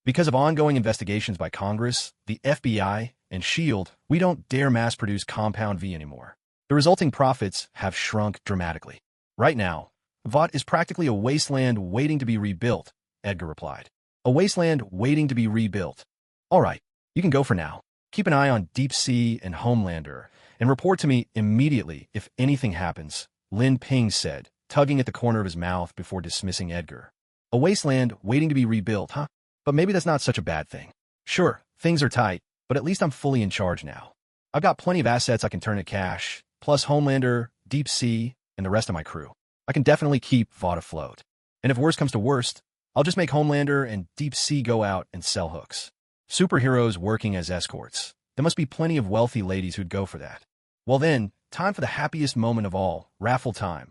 Because of ongoing investigations by Congress, the FBI, and S.H.I.E.L.D., we don't dare mass-produce Compound V anymore. The resulting profits have shrunk dramatically. Right now, VOT is practically a wasteland waiting to be rebuilt, Edgar replied. A wasteland waiting to be rebuilt. All right, you can go for now. Keep an eye on Deep Sea and Homelander, and report to me immediately if anything happens, Lin Ping said, tugging at the corner of his mouth before dismissing Edgar. A wasteland waiting to be rebuilt, huh? But maybe that's not such a bad thing. Sure, things are tight, but at least I'm fully in charge now. I've got plenty of assets I can turn into cash, plus Homelander, Deep Sea, and the rest of my crew. I can definitely keep VOD afloat. And if worst comes to worst, I'll just make Homelander and Deep Sea go out and sell hooks. Superheroes working as escorts. There must be plenty of wealthy ladies who'd go for that. Well then, time for the happiest moment of all, raffle time.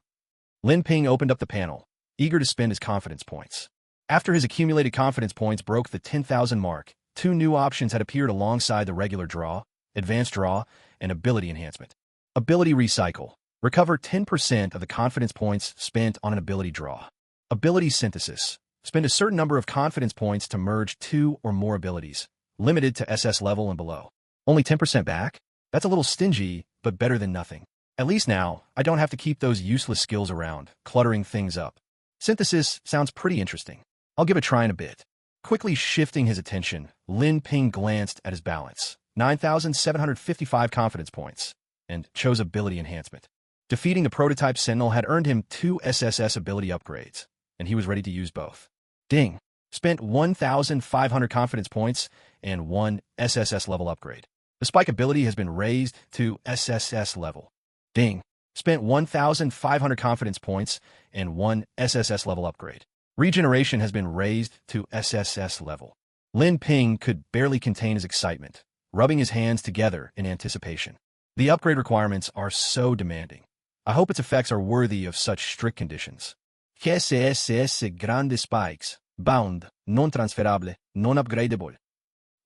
Lin Ping opened up the panel, eager to spend his confidence points. After his accumulated confidence points broke the 10,000 mark, 2 new options had appeared alongside the regular draw, advanced draw, and ability enhancement. Ability recycle. Recover 10% of the confidence points spent on an ability draw. Ability synthesis. Spend a certain number of confidence points to merge 2 or more abilities, limited to SS level and below. Only 10% back? That's a little stingy, but better than nothing. At least now, I don't have to keep those useless skills around, cluttering things up. Synthesis sounds pretty interesting. I'll give it a try in a bit. Quickly shifting his attention, Lin Ping glanced at his balance, 9,755 confidence points, and chose ability enhancement. Defeating the prototype Sentinel had earned him 2 SSS ability upgrades, and he was ready to use both. Ding! Spent 1,500 confidence points and 1 SSS level upgrade. The spike ability has been raised to SSS level. Ding! Spent 1,500 confidence points and 1 SSS level upgrade. Regeneration has been raised to SSS level. Lin Ping could barely contain his excitement, rubbing his hands together in anticipation. The upgrade requirements are so demanding. I hope its effects are worthy of such strict conditions. SSS grande spikes. Bound, non-transferable, non-upgradable.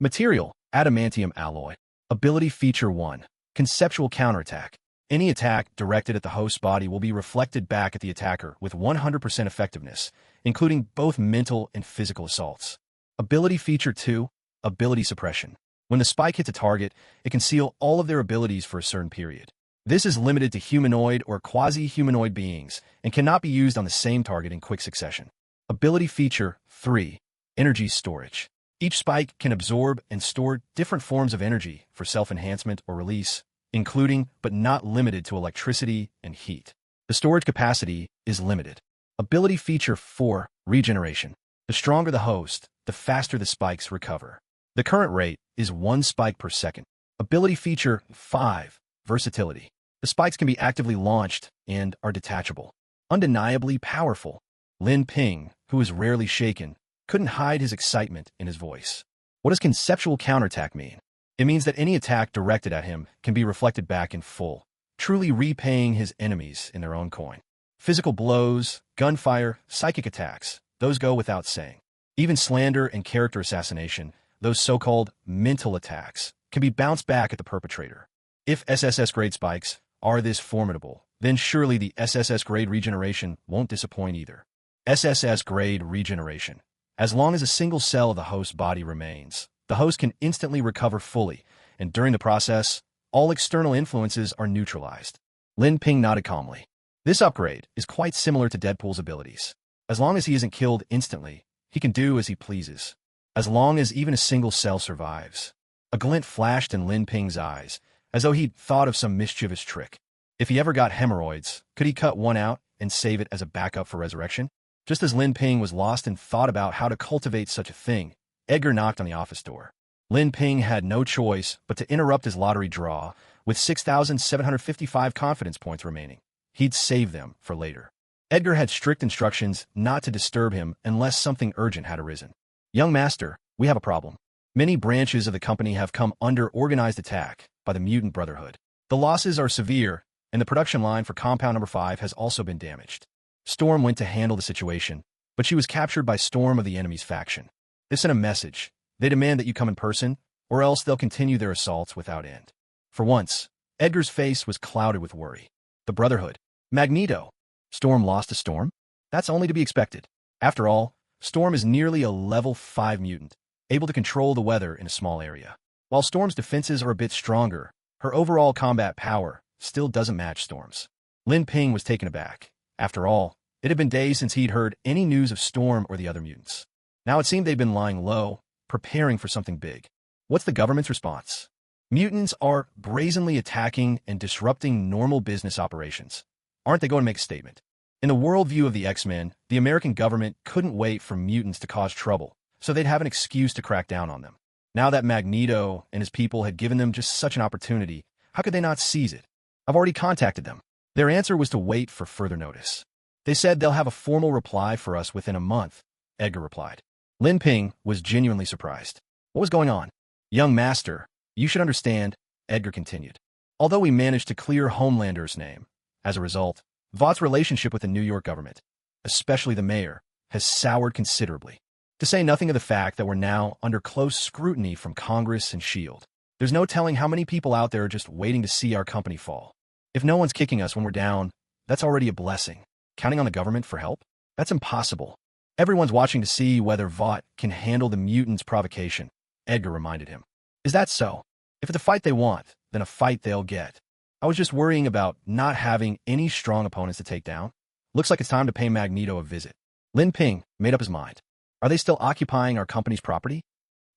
Material, adamantium alloy. Ability feature 1. Conceptual counterattack. Any attack directed at the host's body will be reflected back at the attacker with 100% effectiveness, including both mental and physical assaults. Ability feature 2. Ability suppression. When the spike hits a target, it can seal all of their abilities for a certain period. This is limited to humanoid or quasi-humanoid beings and cannot be used on the same target in quick succession. Ability feature 3. Energy storage. Each spike can absorb and store different forms of energy for self-enhancement or release, including but not limited to electricity and heat. The storage capacity is limited. Ability feature 4. Regeneration. The stronger the host, the faster the spikes recover. The current rate is 1 spike per second. Ability feature 5. Versatility. The spikes can be actively launched and are detachable. Undeniably powerful. Lin Ping, who is rarely shaken, couldn't hide his excitement in his voice. What does conceptual counterattack mean? It means that any attack directed at him can be reflected back in full, truly repaying his enemies in their own coin. Physical blows, gunfire, psychic attacks, those go without saying. Even slander and character assassination, those so-called mental attacks, can be bounced back at the perpetrator. If SSS grade spikes are this formidable, then surely the SSS grade regeneration won't disappoint either. SSS grade regeneration. As long as a single cell of the host's body remains, the host can instantly recover fully, and during the process, all external influences are neutralized. Lin Ping nodded calmly. This upgrade is quite similar to Deadpool's abilities. As long as he isn't killed instantly, he can do as he pleases. As long as even a single cell survives. A glint flashed in Lin Ping's eyes, as though he'd thought of some mischievous trick. If he ever got hemorrhoids, could he cut one out and save it as a backup for resurrection? Just as Lin Ping was lost in thought about how to cultivate such a thing, Edgar knocked on the office door. Lin Ping had no choice but to interrupt his lottery draw with 6,755 confidence points remaining. He'd save them for later. Edgar had strict instructions not to disturb him unless something urgent had arisen. Young master, we have a problem. Many branches of the company have come under organized attack by the Mutant Brotherhood. The losses are severe, and the production line for Compound Number 5 has also been damaged. Storm went to handle the situation, but she was captured by Storm of the enemy's faction. They sent a message. They demand that you come in person, or else they'll continue their assaults without end. For once, Edgar's face was clouded with worry. The Brotherhood. Magneto. Storm lost to Storm? That's only to be expected. After all, Storm is nearly a level 5 mutant, able to control the weather in a small area. While Storm's defenses are a bit stronger, her overall combat power still doesn't match Storm's. Lin Ping was taken aback. After all, it had been days since he'd heard any news of Storm or the other mutants. Now it seemed they'd been lying low, preparing for something big. What's the government's response? Mutants are brazenly attacking and disrupting normal business operations. Aren't they going to make a statement? In the worldview of the X-Men, the American government couldn't wait for mutants to cause trouble, so they'd have an excuse to crack down on them. Now that Magneto and his people had given them just such an opportunity, how could they not seize it? I've already contacted them. Their answer was to wait for further notice. They said they'll have a formal reply for us within a month, Edgar replied. Lin Ping was genuinely surprised. What was going on? Young master, you should understand, Edgar continued. Although we managed to clear Homelander's name, as a result, Vought's relationship with the New York government, especially the mayor, has soured considerably. To say nothing of the fact that we're now under close scrutiny from Congress and S.H.I.E.L.D. There's no telling how many people out there are just waiting to see our company fall. If no one's kicking us when we're down, that's already a blessing. Counting on the government for help? That's impossible. Everyone's watching to see whether Vought can handle the mutants' provocation, Edgar reminded him. Is that so? If it's a fight they want, then a fight they'll get. I was just worrying about not having any strong opponents to take down. Looks like it's time to pay Magneto a visit. Lin Ping made up his mind. Are they still occupying our company's property?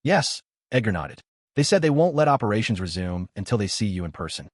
Yes, Edgar nodded. They said they won't let operations resume until they see you in person.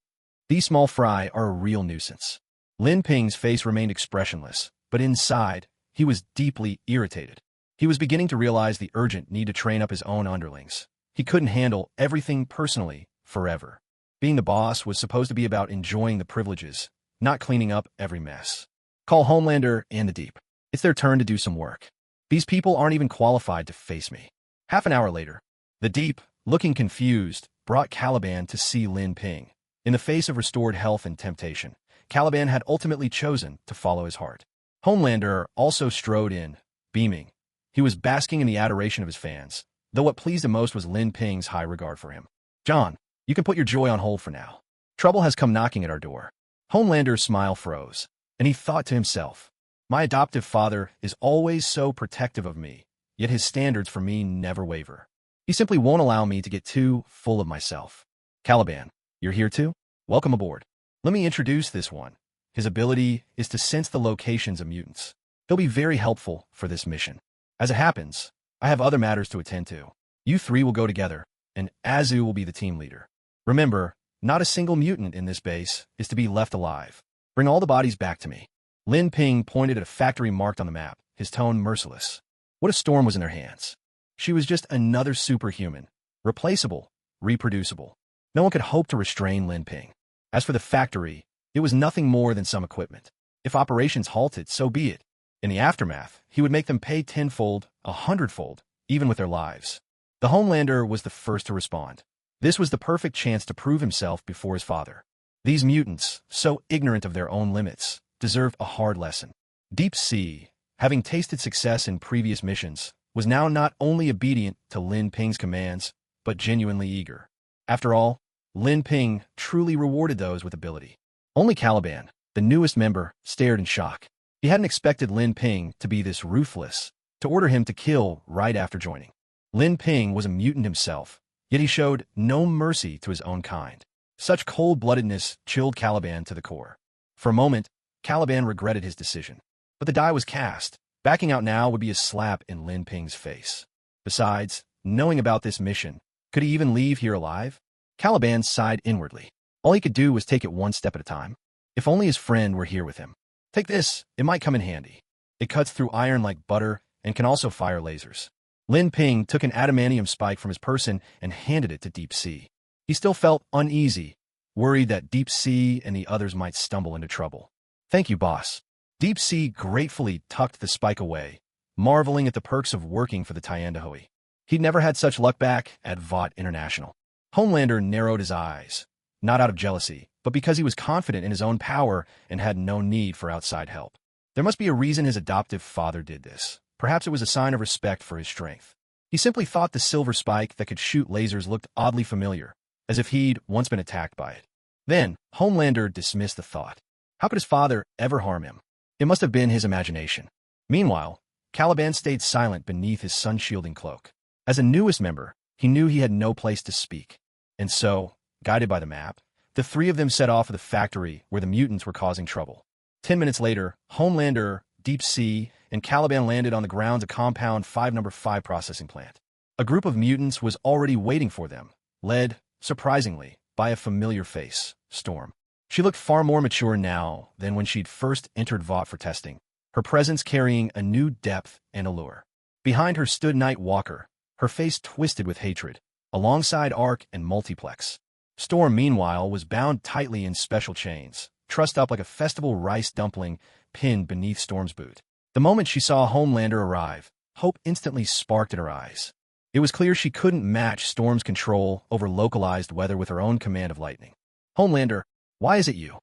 These small fry are a real nuisance. Lin Ping's face remained expressionless, but inside, he was deeply irritated. He was beginning to realize the urgent need to train up his own underlings. He couldn't handle everything personally forever. Being the boss was supposed to be about enjoying the privileges, not cleaning up every mess. Call Homelander and the Deep. It's their turn to do some work. These people aren't even qualified to face me. Half an hour later, the Deep, looking confused, brought Caliban to see Lin Ping. In the face of restored health and temptation, Caliban had ultimately chosen to follow his heart. Homelander also strode in, beaming. He was basking in the adoration of his fans, though what pleased him most was Lin Ping's high regard for him. John, you can put your joy on hold for now. Trouble has come knocking at our door. Homelander's smile froze, and he thought to himself, my adoptive father is always so protective of me, yet his standards for me never waver. He simply won't allow me to get too full of myself. Caliban, you're here too? Welcome aboard. Let me introduce this one. His ability is to sense the locations of mutants. He'll be very helpful for this mission. As it happens, I have other matters to attend to. You three will go together, and Azu will be the team leader. Remember, not a single mutant in this base is to be left alive. Bring all the bodies back to me. Lin Ping pointed at a factory marked on the map, his tone merciless. What if Storm was in their hands? She was just another superhuman, replaceable, reproducible. No one could hope to restrain Lin Ping. As for the factory, it was nothing more than some equipment. If operations halted, so be it. In the aftermath, he would make them pay tenfold, 100-fold, even with their lives. The Homelander was the first to respond. This was the perfect chance to prove himself before his father. These mutants, so ignorant of their own limits, deserved a hard lesson. Deep Sea, having tasted success in previous missions, was now not only obedient to Lin Ping's commands, but genuinely eager. After all, Lin Ping truly rewarded those with ability. Only Caliban, the newest member, stared in shock. He hadn't expected Lin Ping to be this ruthless, to order him to kill right after joining. Lin Ping was a mutant himself, yet he showed no mercy to his own kind. Such cold-bloodedness chilled Caliban to the core. For a moment, Caliban regretted his decision. But the die was cast. Backing out now would be a slap in Lin Ping's face. Besides, knowing about this mission, could he even leave here alive? Caliban sighed inwardly. All he could do was take it one step at a time. If only his friend were here with him. Take this, it might come in handy. It cuts through iron like butter and can also fire lasers. Lin Ping took an adamantium spike from his person and handed it to Deep Sea. He still felt uneasy, worried that Deep Sea and the others might stumble into trouble. Thank you, boss. Deep Sea gratefully tucked the spike away, marveling at the perks of working for the Tiandahui. He'd never had such luck back at Vought International. Homelander narrowed his eyes, not out of jealousy, but because he was confident in his own power and had no need for outside help. There must be a reason his adoptive father did this. Perhaps it was a sign of respect for his strength. He simply thought the silver spike that could shoot lasers looked oddly familiar, as if he'd once been attacked by it. Then, Homelander dismissed the thought. How could his father ever harm him? It must have been his imagination. Meanwhile, Caliban stayed silent beneath his sun-shielding cloak. As a newest member, he knew he had no place to speak. And so, guided by the map, the three of them set off for the factory where the mutants were causing trouble. 10 minutes later, Homelander, Deep Sea, and Caliban landed on the grounds of Compound 5 No. 5 processing plant. A group of mutants was already waiting for them, led, surprisingly, by a familiar face, Storm. She looked far more mature now than when she'd first entered Vought for testing, her presence carrying a new depth and allure. Behind her stood Night Walker, her face twisted with hatred, alongside Arc and Multiplex. Storm, meanwhile, was bound tightly in special chains, trussed up like a festival rice dumpling pinned beneath Storm's boot. The moment she saw Homelander arrive, hope instantly sparked in her eyes. It was clear she couldn't match Storm's control over localized weather with her own command of lightning. Homelander, why is it you?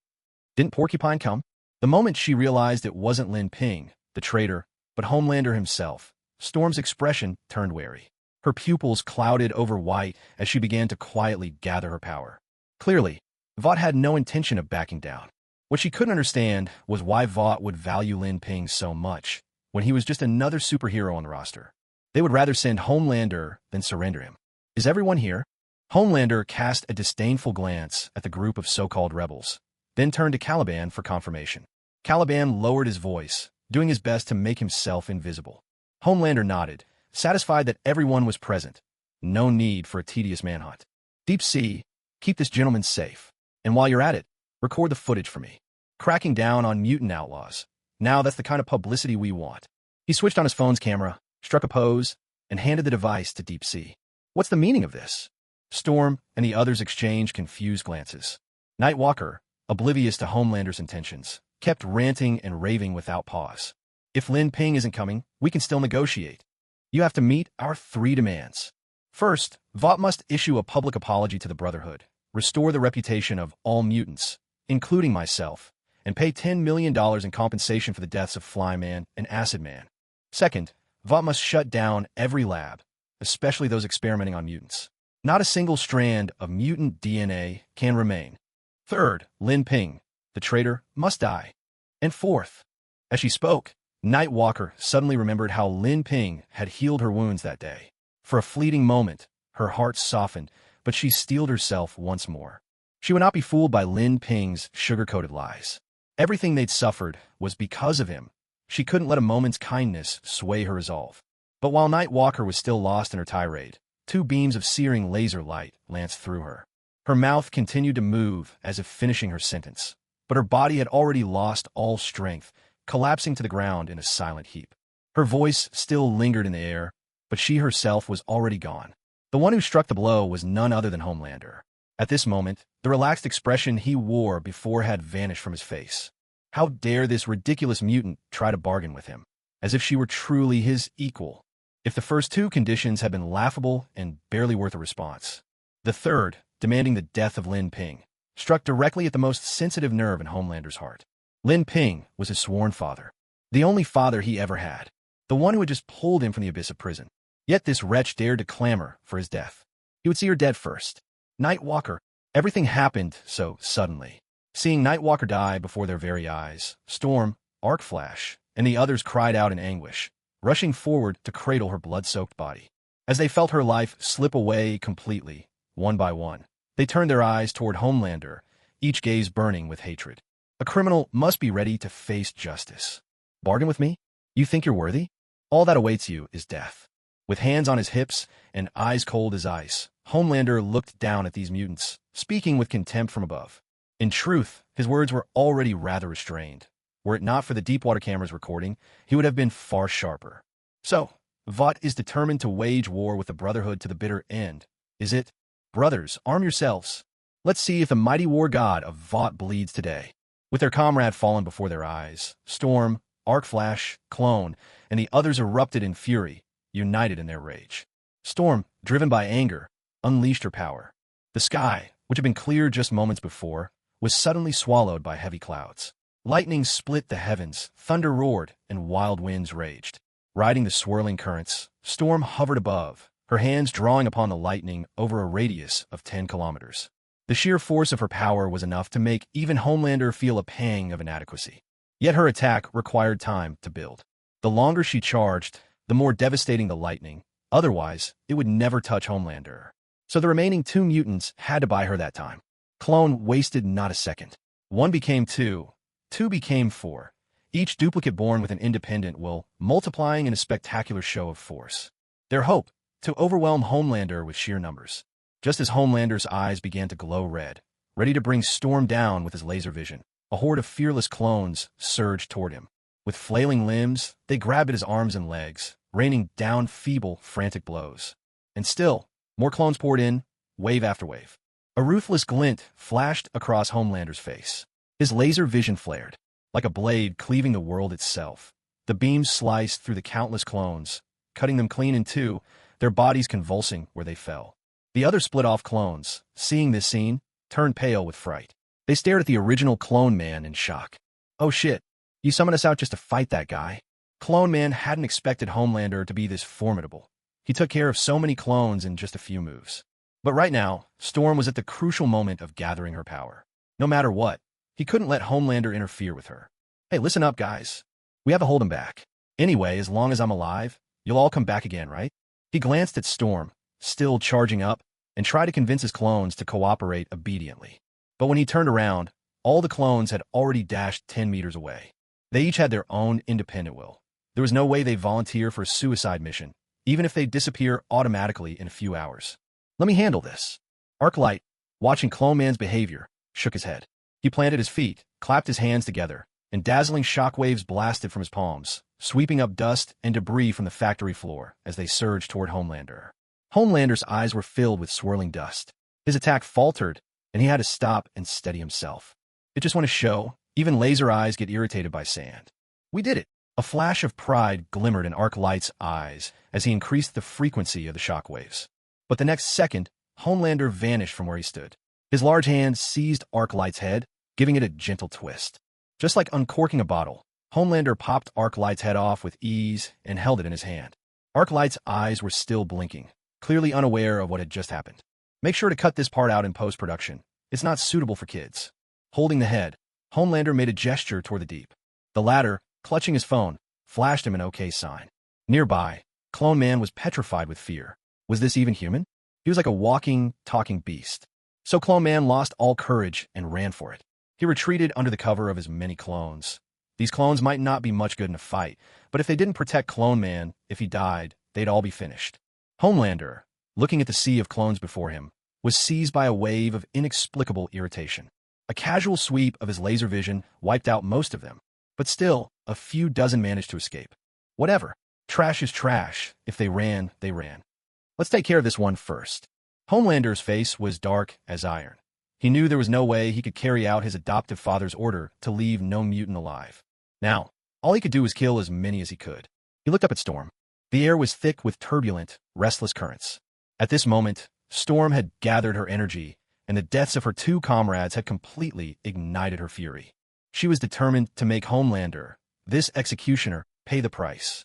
Didn't Porcupine come? The moment she realized it wasn't Lin Ping, the traitor, but Homelander himself, Storm's expression turned wary. Her pupils clouded over white as she began to quietly gather her power. Clearly, Vought had no intention of backing down. What she couldn't understand was why Vought would value Lin Ping so much when he was just another superhero on the roster. They would rather send Homelander than surrender him. Is everyone here? Homelander cast a disdainful glance at the group of so-called rebels, then turned to Caliban for confirmation. Caliban lowered his voice, doing his best to make himself invisible. Homelander nodded, satisfied that everyone was present. No need for a tedious manhunt. Deep Sea, keep this gentleman safe. And while you're at it, record the footage for me. Cracking down on mutant outlaws. Now that's the kind of publicity we want. He switched on his phone's camera, struck a pose, and handed the device to Deep Sea. What's the meaning of this? Storm and the others exchanged confused glances. Night Walker, oblivious to Homelander's intentions, kept ranting and raving without pause. If Lin Ping isn't coming, we can still negotiate. You have to meet our 3 demands. First, Vought must issue a public apology to the Brotherhood, restore the reputation of all mutants, including myself, and pay $10 million in compensation for the deaths of Flyman and Acid Man. Second, Vought must shut down every lab, especially those experimenting on mutants. Not a single strand of mutant DNA can remain. Third, Lin Ping, the traitor, must die. And fourth, as she spoke, Night Walker suddenly remembered how Lin Ping had healed her wounds that day. For a fleeting moment, her heart softened, but she steeled herself once more. She would not be fooled by Lin Ping's sugar-coated lies. Everything they'd suffered was because of him. She couldn't let a moment's kindness sway her resolve. But while Night Walker was still lost in her tirade, 2 beams of searing laser light lanced through her. Her mouth continued to move as if finishing her sentence, but her body had already lost all strength, collapsing to the ground in a silent heap. Her voice still lingered in the air, but she herself was already gone. The one who struck the blow was none other than Homelander. At this moment, the relaxed expression he wore before had vanished from his face. How dare this ridiculous mutant try to bargain with him, as if she were truly his equal? If the first 2 conditions had been laughable and barely worth a response, the third, demanding the death of Lin Ping, struck directly at the most sensitive nerve in Homelander's heart. Lin Ping was his sworn father, the only father he ever had, the one who had just pulled him from the abyss of prison. Yet this wretch dared to clamor for his death. He would see her dead first. Night Walker. Everything happened so suddenly. Seeing Night Walker die before their very eyes, Storm, Arc Flash, and the others cried out in anguish, rushing forward to cradle her blood-soaked body. As they felt her life slip away completely, one by one, they turned their eyes toward Homelander, each gaze burning with hatred. A criminal must be ready to face justice. Bargain with me? You think you're worthy? All that awaits you is death. With hands on his hips and eyes cold as ice, Homelander looked down at these mutants, speaking with contempt from above. In truth, his words were already rather restrained. Were it not for the Deepwater camera's recording, he would have been far sharper. So, Vought is determined to wage war with the Brotherhood to the bitter end, is it? Brothers, arm yourselves. Let's see if the mighty war god of Vought bleeds today. With their comrade fallen before their eyes, Storm, Arc Flash, Clone, and the others erupted in fury, united in their rage. Storm, driven by anger, unleashed her power. The sky, which had been clear just moments before, was suddenly swallowed by heavy clouds. Lightning split the heavens, thunder roared, and wild winds raged. Riding the swirling currents, Storm hovered above, her hands drawing upon the lightning over a radius of 10 kilometers. The sheer force of her power was enough to make even Homelander feel a pang of inadequacy. Yet her attack required time to build. The longer she charged, the more devastating the lightning. Otherwise, it would never touch Homelander. So the remaining 2 mutants had to buy her that time. Clone wasted not a second. 1 became 2. 2 became 4. Each duplicate born with an independent will, multiplying in a spectacular show of force. Their hope, to overwhelm Homelander with sheer numbers. Just as Homelander's eyes began to glow red, ready to bring Storm down with his laser vision, a horde of fearless clones surged toward him. With flailing limbs, they grabbed at his arms and legs, raining down feeble, frantic blows. And still, more clones poured in, wave after wave. A ruthless glint flashed across Homelander's face. His laser vision flared, like a blade cleaving the world itself. The beams sliced through the countless clones, cutting them clean in 2, their bodies convulsing where they fell. The other split-off clones, seeing this scene, turned pale with fright. They stared at the original Clone Man in shock. Oh shit, you summoned us out just to fight that guy? Clone Man hadn't expected Homelander to be this formidable. He took care of so many clones in just a few moves. But right now, Storm was at the crucial moment of gathering her power. No matter what, he couldn't let Homelander interfere with her. Hey, listen up, guys. We have to hold him back. Anyway, as long as I'm alive, you'll all come back again, right? He glanced at Storm, still charging up, and tried to convince his clones to cooperate obediently. But when he turned around, all the clones had already dashed 10 meters away. They each had their own independent will. There was no way they'd volunteer for a suicide mission, even if they'd disappear automatically in a few hours. Let me handle this. Arclight, watching Clone Man's behavior, shook his head. He planted his feet, clapped his hands together, and dazzling shockwaves blasted from his palms, sweeping up dust and debris from the factory floor as they surged toward Homelander. Homelander's eyes were filled with swirling dust. His attack faltered, and he had to stop and steady himself. It just went to show, even laser eyes get irritated by sand. We did it. A flash of pride glimmered in Arclight's eyes as he increased the frequency of the shockwaves. But the next second, Homelander vanished from where he stood. His large hand seized Arclight's head, giving it a gentle twist. Just like uncorking a bottle, Homelander popped Arclight's head off with ease and held it in his hand. Arclight's eyes were still blinking, clearly unaware of what had just happened. Make sure to cut this part out in post-production. It's not suitable for kids. Holding the head, Homelander made a gesture toward the deep. The latter, clutching his phone, flashed him an OK sign. Nearby, Clone Man was petrified with fear. Was this even human? He was like a walking, talking beast. So Clone Man lost all courage and ran for it. He retreated under the cover of his many clones. These clones might not be much good in a fight, but if they didn't protect Clone Man, if he died, they'd all be finished. Homelander, looking at the sea of clones before him, was seized by a wave of inexplicable irritation. A casual sweep of his laser vision wiped out most of them, but still, a few dozen managed to escape. Whatever. Trash is trash. If they ran, they ran. Let's take care of this one first. Homelander's face was dark as iron. He knew there was no way he could carry out his adoptive father's order to leave no mutant alive. Now, all he could do was kill as many as he could. He looked up at Storm. The air was thick with turbulent, restless currents. At this moment, Storm had gathered her energy, and the deaths of her 2 comrades had completely ignited her fury. She was determined to make Homelander, this executioner, pay the price.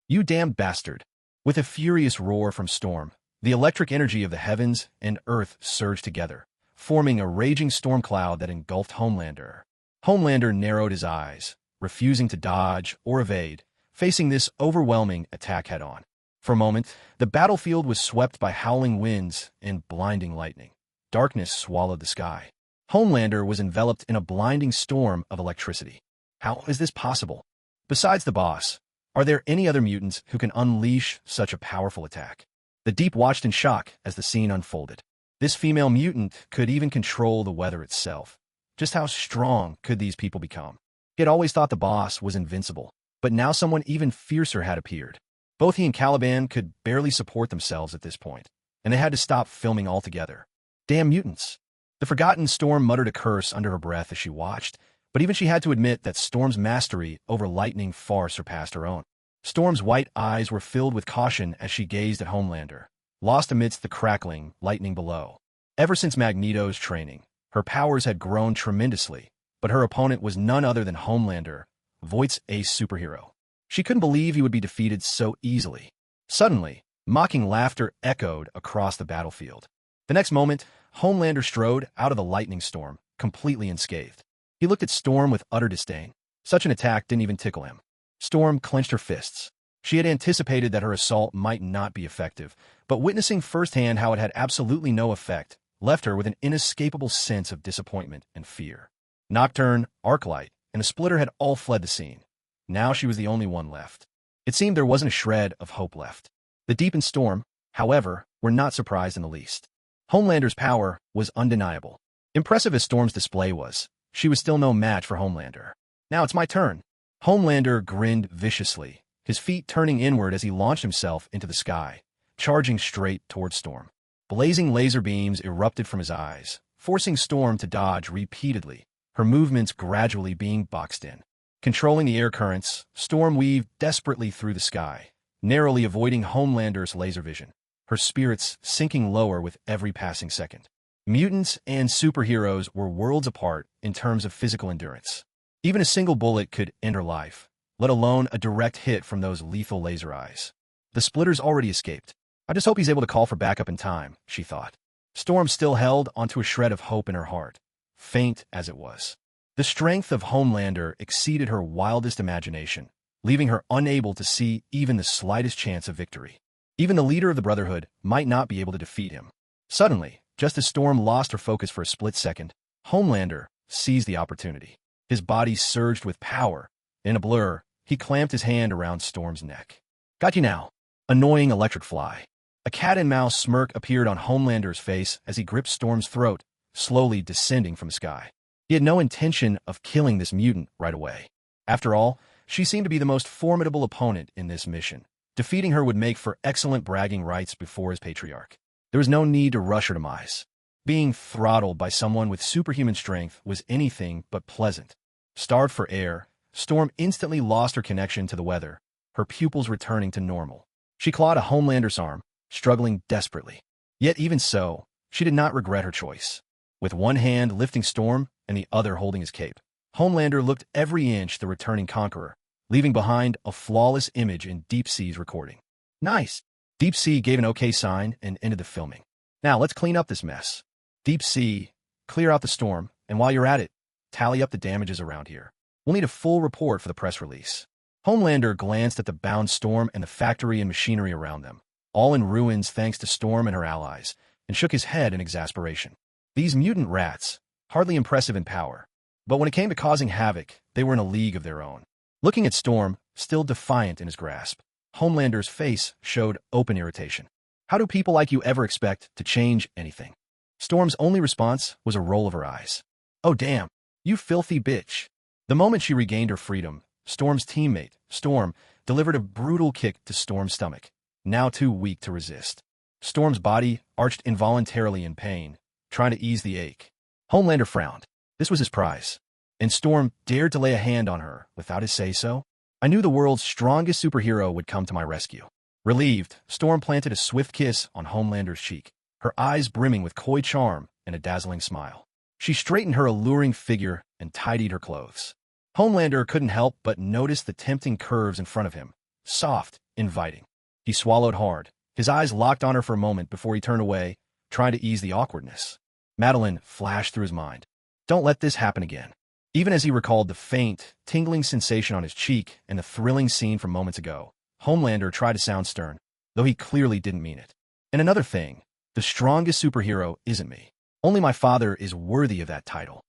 You damned bastard. With a furious roar from Storm, the electric energy of the heavens and earth surged together, forming a raging storm cloud that engulfed Homelander. Homelander narrowed his eyes, refusing to dodge or evade, facing this overwhelming attack head-on. For a moment, the battlefield was swept by howling winds and blinding lightning. Darkness swallowed the sky. Homelander was enveloped in a blinding storm of electricity. How is this possible? Besides the boss, are there any other mutants who can unleash such a powerful attack? The Deep watched in shock as the scene unfolded. This female mutant could even control the weather itself. Just how strong could these people become? He had always thought the boss was invincible, but now someone even fiercer had appeared. Both he and Caliban could barely support themselves at this point, and they had to stop filming altogether. Damn mutants. The forgotten Storm muttered a curse under her breath as she watched, but even she had to admit that Storm's mastery over lightning far surpassed her own. Storm's white eyes were filled with caution as she gazed at Homelander, lost amidst the crackling lightning below. Ever since Magneto's training, her powers had grown tremendously, but her opponent was none other than Homelander, Voight's ace superhero. She couldn't believe he would be defeated so easily. Suddenly, mocking laughter echoed across the battlefield. The next moment, Homelander strode out of the lightning storm, completely unscathed. He looked at Storm with utter disdain. Such an attack didn't even tickle him. Storm clenched her fists. She had anticipated that her assault might not be effective, but witnessing firsthand how it had absolutely no effect left her with an inescapable sense of disappointment and fear. Nocturne, Arclight, and the Splitter had all fled the scene. Now she was the only one left. It seemed there wasn't a shred of hope left. The Deep and Storm, however, were not surprised in the least. Homelander's power was undeniable. Impressive as Storm's display was, she was still no match for Homelander. Now it's my turn. Homelander grinned viciously, his feet turning inward as he launched himself into the sky, charging straight towards Storm. Blazing laser beams erupted from his eyes, forcing Storm to dodge repeatedly, her movements gradually being boxed in. Controlling the air currents, Storm weaved desperately through the sky, narrowly avoiding Homelander's laser vision, her spirits sinking lower with every passing second. Mutants and superheroes were worlds apart in terms of physical endurance. Even a single bullet could end her life, let alone a direct hit from those lethal laser eyes. The Splitter's already escaped. I just hope he's able to call for backup in time, she thought. Storm still held onto a shred of hope in her heart, faint as it was. The strength of Homelander exceeded her wildest imagination, leaving her unable to see even the slightest chance of victory. Even the leader of the Brotherhood might not be able to defeat him. Suddenly, just as Storm lost her focus for a split second, Homelander seized the opportunity. His body surged with power. In a blur, he clamped his hand around Storm's neck. Got you now. Annoying electric fly. A cat-and-mouse smirk appeared on Homelander's face as he gripped Storm's throat, slowly descending from the sky. He had no intention of killing this mutant right away. After all, she seemed to be the most formidable opponent in this mission. Defeating her would make for excellent bragging rights before his patriarch. There was no need to rush her demise. Being throttled by someone with superhuman strength was anything but pleasant. Starved for air, Storm instantly lost her connection to the weather, her pupils returning to normal. She clawed a Homelander's arm, struggling desperately. Yet even so, she did not regret her choice. With one hand lifting Storm and the other holding his cape, Homelander looked every inch the returning conqueror, leaving behind a flawless image in Deep Sea's recording. Nice! Deep Sea gave an okay sign and ended the filming. Now let's clean up this mess. Deep Sea, clear out the Storm, and while you're at it, tally up the damages around here. We'll need a full report for the press release. Homelander glanced at the bound Storm and the factory and machinery around them, all in ruins thanks to Storm and her allies, and shook his head in exasperation. These mutant rats, hardly impressive in power, but when it came to causing havoc, they were in a league of their own. Looking at Storm, still defiant in his grasp, Homelander's face showed open irritation. How do people like you ever expect to change anything? Storm's only response was a roll of her eyes. Oh damn, you filthy bitch. The moment she regained her freedom, Storm's teammate, Storm, delivered a brutal kick to Storm's stomach, now too weak to resist. Storm's body arched involuntarily in pain, trying to ease the ache. Homelander frowned. This was his prize, and Storm dared to lay a hand on her without his say-so. I knew the world's strongest superhero would come to my rescue. Relieved, Storm planted a swift kiss on Homelander's cheek, her eyes brimming with coy charm and a dazzling smile. She straightened her alluring figure and tidied her clothes. Homelander couldn't help but notice the tempting curves in front of him, soft, inviting. He swallowed hard, his eyes locked on her for a moment before he turned away, trying to ease the awkwardness. Madeline flashed through his mind. Don't let this happen again. Even as he recalled the faint, tingling sensation on his cheek and the thrilling scene from moments ago, Homelander tried to sound stern, though he clearly didn't mean it. And another thing, the strongest superhero isn't me. Only my father is worthy of that title.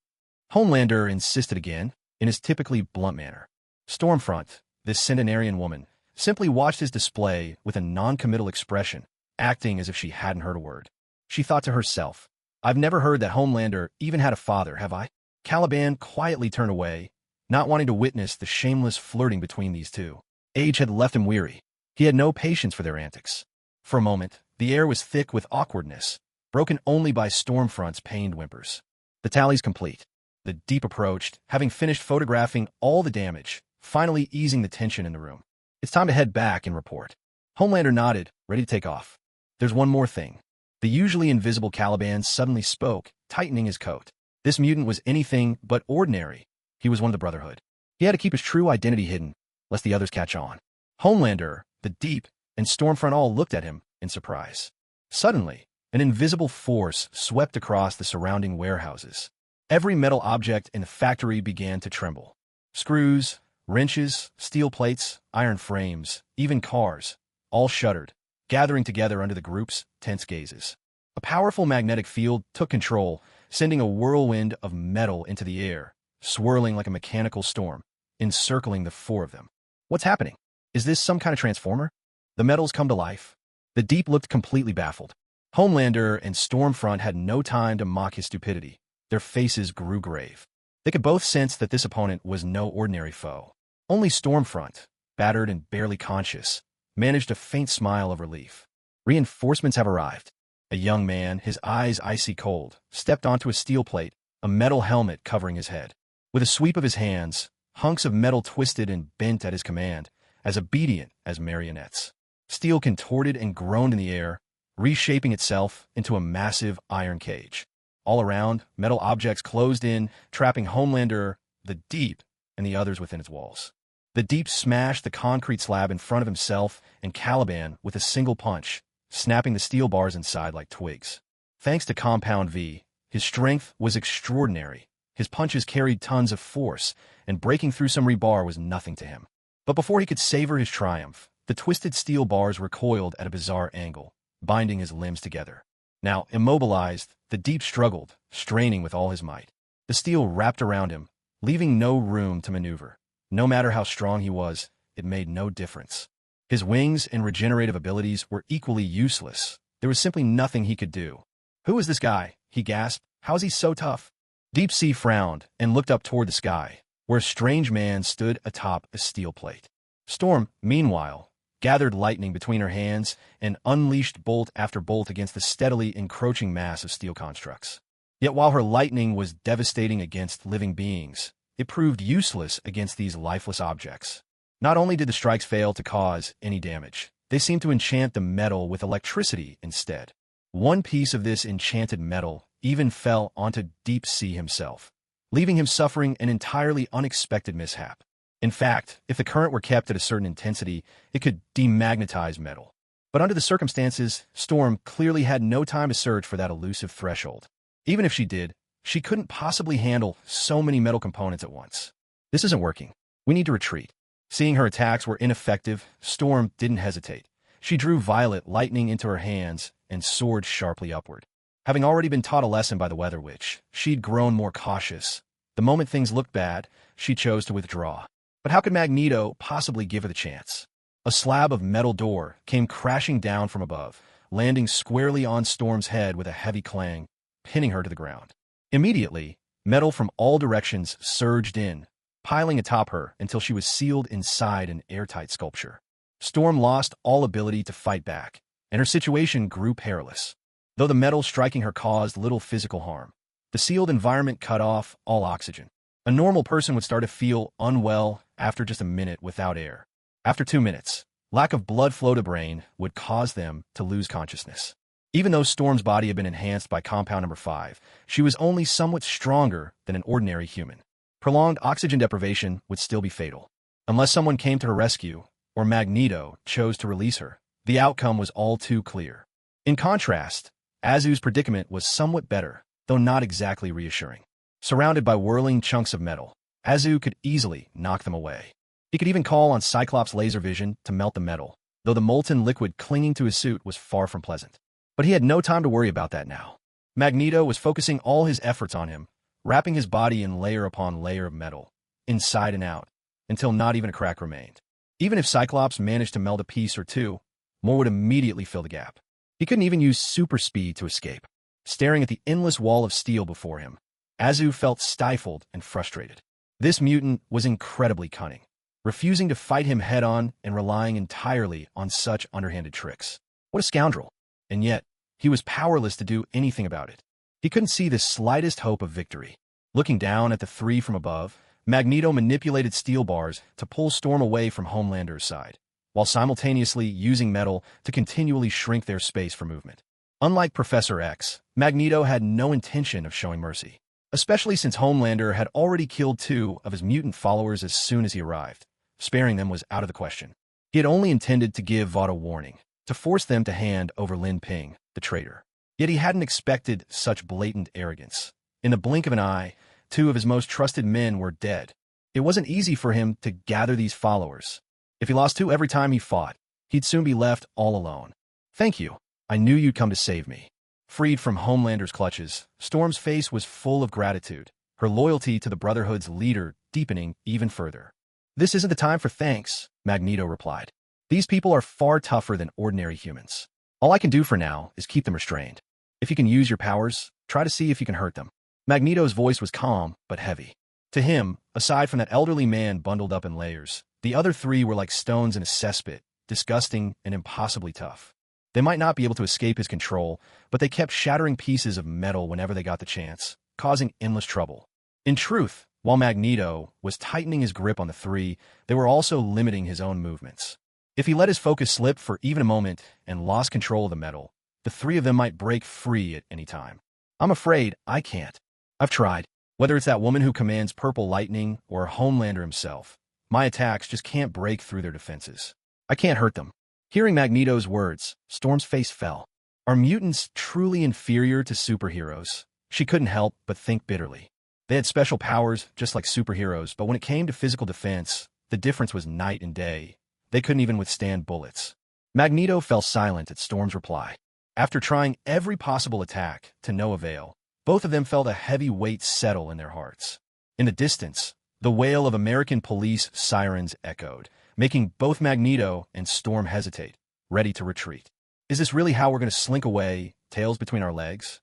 Homelander insisted again, in his typically blunt manner. Stormfront, this centenarian woman, simply watched his display with a non-committal expression, acting as if she hadn't heard a word. She thought to herself, I've never heard that Homelander even had a father, have I? Caliban quietly turned away, not wanting to witness the shameless flirting between these two. Age had left him weary. He had no patience for their antics. For a moment, the air was thick with awkwardness, broken only by Stormfront's pained whimpers. The tally's complete. The Deep approached, having finished photographing all the damage, finally easing the tension in the room. It's time to head back and report. Homelander nodded, ready to take off. There's one more thing. The usually invisible Caliban suddenly spoke, tightening his coat. This mutant was anything but ordinary. He was one of the Brotherhood. He had to keep his true identity hidden, lest the others catch on. Homelander, the Deep, and Stormfront all looked at him in surprise. Suddenly, an invisible force swept across the surrounding warehouses. Every metal object in the factory began to tremble. Screws, Wrenches, steel plates, iron frames, even cars, all shuddered, gathering together under the group's tense gazes. A powerful magnetic field took control, sending a whirlwind of metal into the air, swirling like a mechanical storm, encircling the four of them. What's happening? Is this some kind of transformer? The metals come to life. The Deep looked completely baffled. Homelander and Stormfront had no time to mock his stupidity. Their faces grew grave. They could both sense that this opponent was no ordinary foe. Only Stormfront, battered and barely conscious, managed a faint smile of relief. Reinforcements have arrived. A young man, his eyes icy cold, stepped onto a steel plate, a metal helmet covering his head. With a sweep of his hands, hunks of metal twisted and bent at his command, as obedient as marionettes. Steel contorted and groaned in the air, reshaping itself into a massive iron cage. All around, metal objects closed in, trapping Homelander, the Deep, and the others within its walls. The Deep smashed the concrete slab in front of himself and Caliban with a single punch, snapping the steel bars inside like twigs. Thanks to Compound V, his strength was extraordinary. His punches carried tons of force, and breaking through some rebar was nothing to him. But before he could savor his triumph, the twisted steel bars recoiled at a bizarre angle, binding his limbs together. Now, immobilized, the Deep struggled, straining with all his might. The steel wrapped around him, leaving no room to maneuver. No matter how strong he was, it made no difference. His wings and regenerative abilities were equally useless. There was simply nothing he could do. "Who is this guy?" he gasped. "How is he so tough?" Deep Sea frowned and looked up toward the sky, where a strange man stood atop a steel plate. Storm, meanwhile, gathered lightning between her hands and unleashed bolt after bolt against the steadily encroaching mass of steel constructs. Yet while her lightning was devastating against living beings, it proved useless against these lifeless objects. Not only did the strikes fail to cause any damage, they seemed to enchant the metal with electricity instead. One piece of this enchanted metal even fell onto Deep Sea himself, leaving him suffering an entirely unexpected mishap. In fact, if the current were kept at a certain intensity, it could demagnetize metal. But under the circumstances, Storm clearly had no time to search for that elusive threshold. Even if she did, she couldn't possibly handle so many metal components at once. "This isn't working. We need to retreat." Seeing her attacks were ineffective, Storm didn't hesitate. She drew violet lightning into her hands and soared sharply upward. Having already been taught a lesson by the Weather Witch, she'd grown more cautious. The moment things looked bad, she chose to withdraw. But how could Magneto possibly give her the chance? A slab of metal door came crashing down from above, landing squarely on Storm's head with a heavy clang, pinning her to the ground. Immediately, metal from all directions surged in, piling atop her until she was sealed inside an airtight sculpture. Storm lost all ability to fight back, and her situation grew perilous. Though the metal striking her caused little physical harm, the sealed environment cut off all oxygen. A normal person would start to feel unwell after just a minute without air. After 2 minutes, lack of blood flow to brain would cause them to lose consciousness. Even though Storm's body had been enhanced by Compound Number 5, she was only somewhat stronger than an ordinary human. Prolonged oxygen deprivation would still be fatal. Unless someone came to her rescue, or Magneto chose to release her, the outcome was all too clear. In contrast, Azu's predicament was somewhat better, though not exactly reassuring. Surrounded by whirling chunks of metal, Azu could easily knock them away. He could even call on Cyclops' laser vision to melt the metal, though the molten liquid clinging to his suit was far from pleasant. But he had no time to worry about that now. Magneto was focusing all his efforts on him, wrapping his body in layer upon layer of metal, inside and out, until not even a crack remained. Even if Cyclops managed to melt a piece or two, more would immediately fill the gap. He couldn't even use super speed to escape. Staring at the endless wall of steel before him, Azu felt stifled and frustrated. This mutant was incredibly cunning, refusing to fight him head-on and relying entirely on such underhanded tricks. What a scoundrel! And yet, he was powerless to do anything about it. He couldn't see the slightest hope of victory. Looking down at the three from above, Magneto manipulated steel bars to pull Storm away from Homelander's side, while simultaneously using metal to continually shrink their space for movement. Unlike Professor X, Magneto had no intention of showing mercy, especially since Homelander had already killed 2 of his mutant followers as soon as he arrived. Sparing them was out of the question. He had only intended to give Vought a warning, to force them to hand over Lin Ping, the traitor. Yet he hadn't expected such blatant arrogance. In the blink of an eye, 2 of his most trusted men were dead. It wasn't easy for him to gather these followers. If he lost 2 every time he fought, he'd soon be left all alone. Thank you. I knew you'd come to save me. Freed from Homelander's clutches, Storm's face was full of gratitude, her loyalty to the Brotherhood's leader deepening even further. This isn't the time for thanks, Magneto replied. These people are far tougher than ordinary humans. All I can do for now is keep them restrained. If you can use your powers, try to see if you can hurt them. Magneto's voice was calm but heavy. To him, aside from that elderly man bundled up in layers, the other 3 were like stones in a cesspit, disgusting and impossibly tough. They might not be able to escape his control, but they kept shattering pieces of metal whenever they got the chance, causing endless trouble. In truth, while Magneto was tightening his grip on the 3, they were also limiting his own movements. If he let his focus slip for even a moment and lost control of the metal, the 3 of them might break free at any time. I'm afraid I can't. I've tried. Whether it's that woman who commands purple lightning or Homelander himself, my attacks just can't break through their defenses. I can't hurt them. Hearing Magneto's words, Storm's face fell. Are mutants truly inferior to superheroes? She couldn't help but think bitterly. They had special powers just like superheroes, but when it came to physical defense, the difference was night and day. They couldn't even withstand bullets. Magneto fell silent at Storm's reply. After trying every possible attack to no avail, both of them felt a heavy weight settle in their hearts. In the distance, the wail of American police sirens echoed, making both Magneto and Storm hesitate, ready to retreat. Is this really how we're going to slink away, tails between our legs?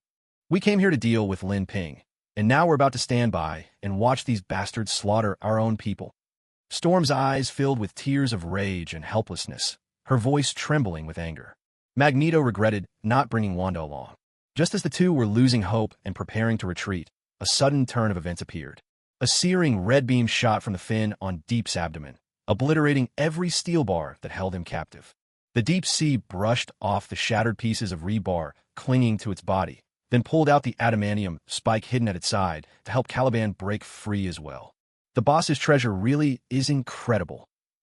We came here to deal with Lin Ping, and now we're about to stand by and watch these bastards slaughter our own people. Storm's eyes filled with tears of rage and helplessness, her voice trembling with anger. Magneto regretted not bringing Wanda along. Just as the 2 were losing hope and preparing to retreat, a sudden turn of events appeared. A searing red beam shot from the fin on Deep's abdomen, obliterating every steel bar that held him captive. The Deep Sea brushed off the shattered pieces of rebar clinging to its body, then pulled out the adamantium spike hidden at its side to help Caliban break free as well. The boss's treasure really is incredible,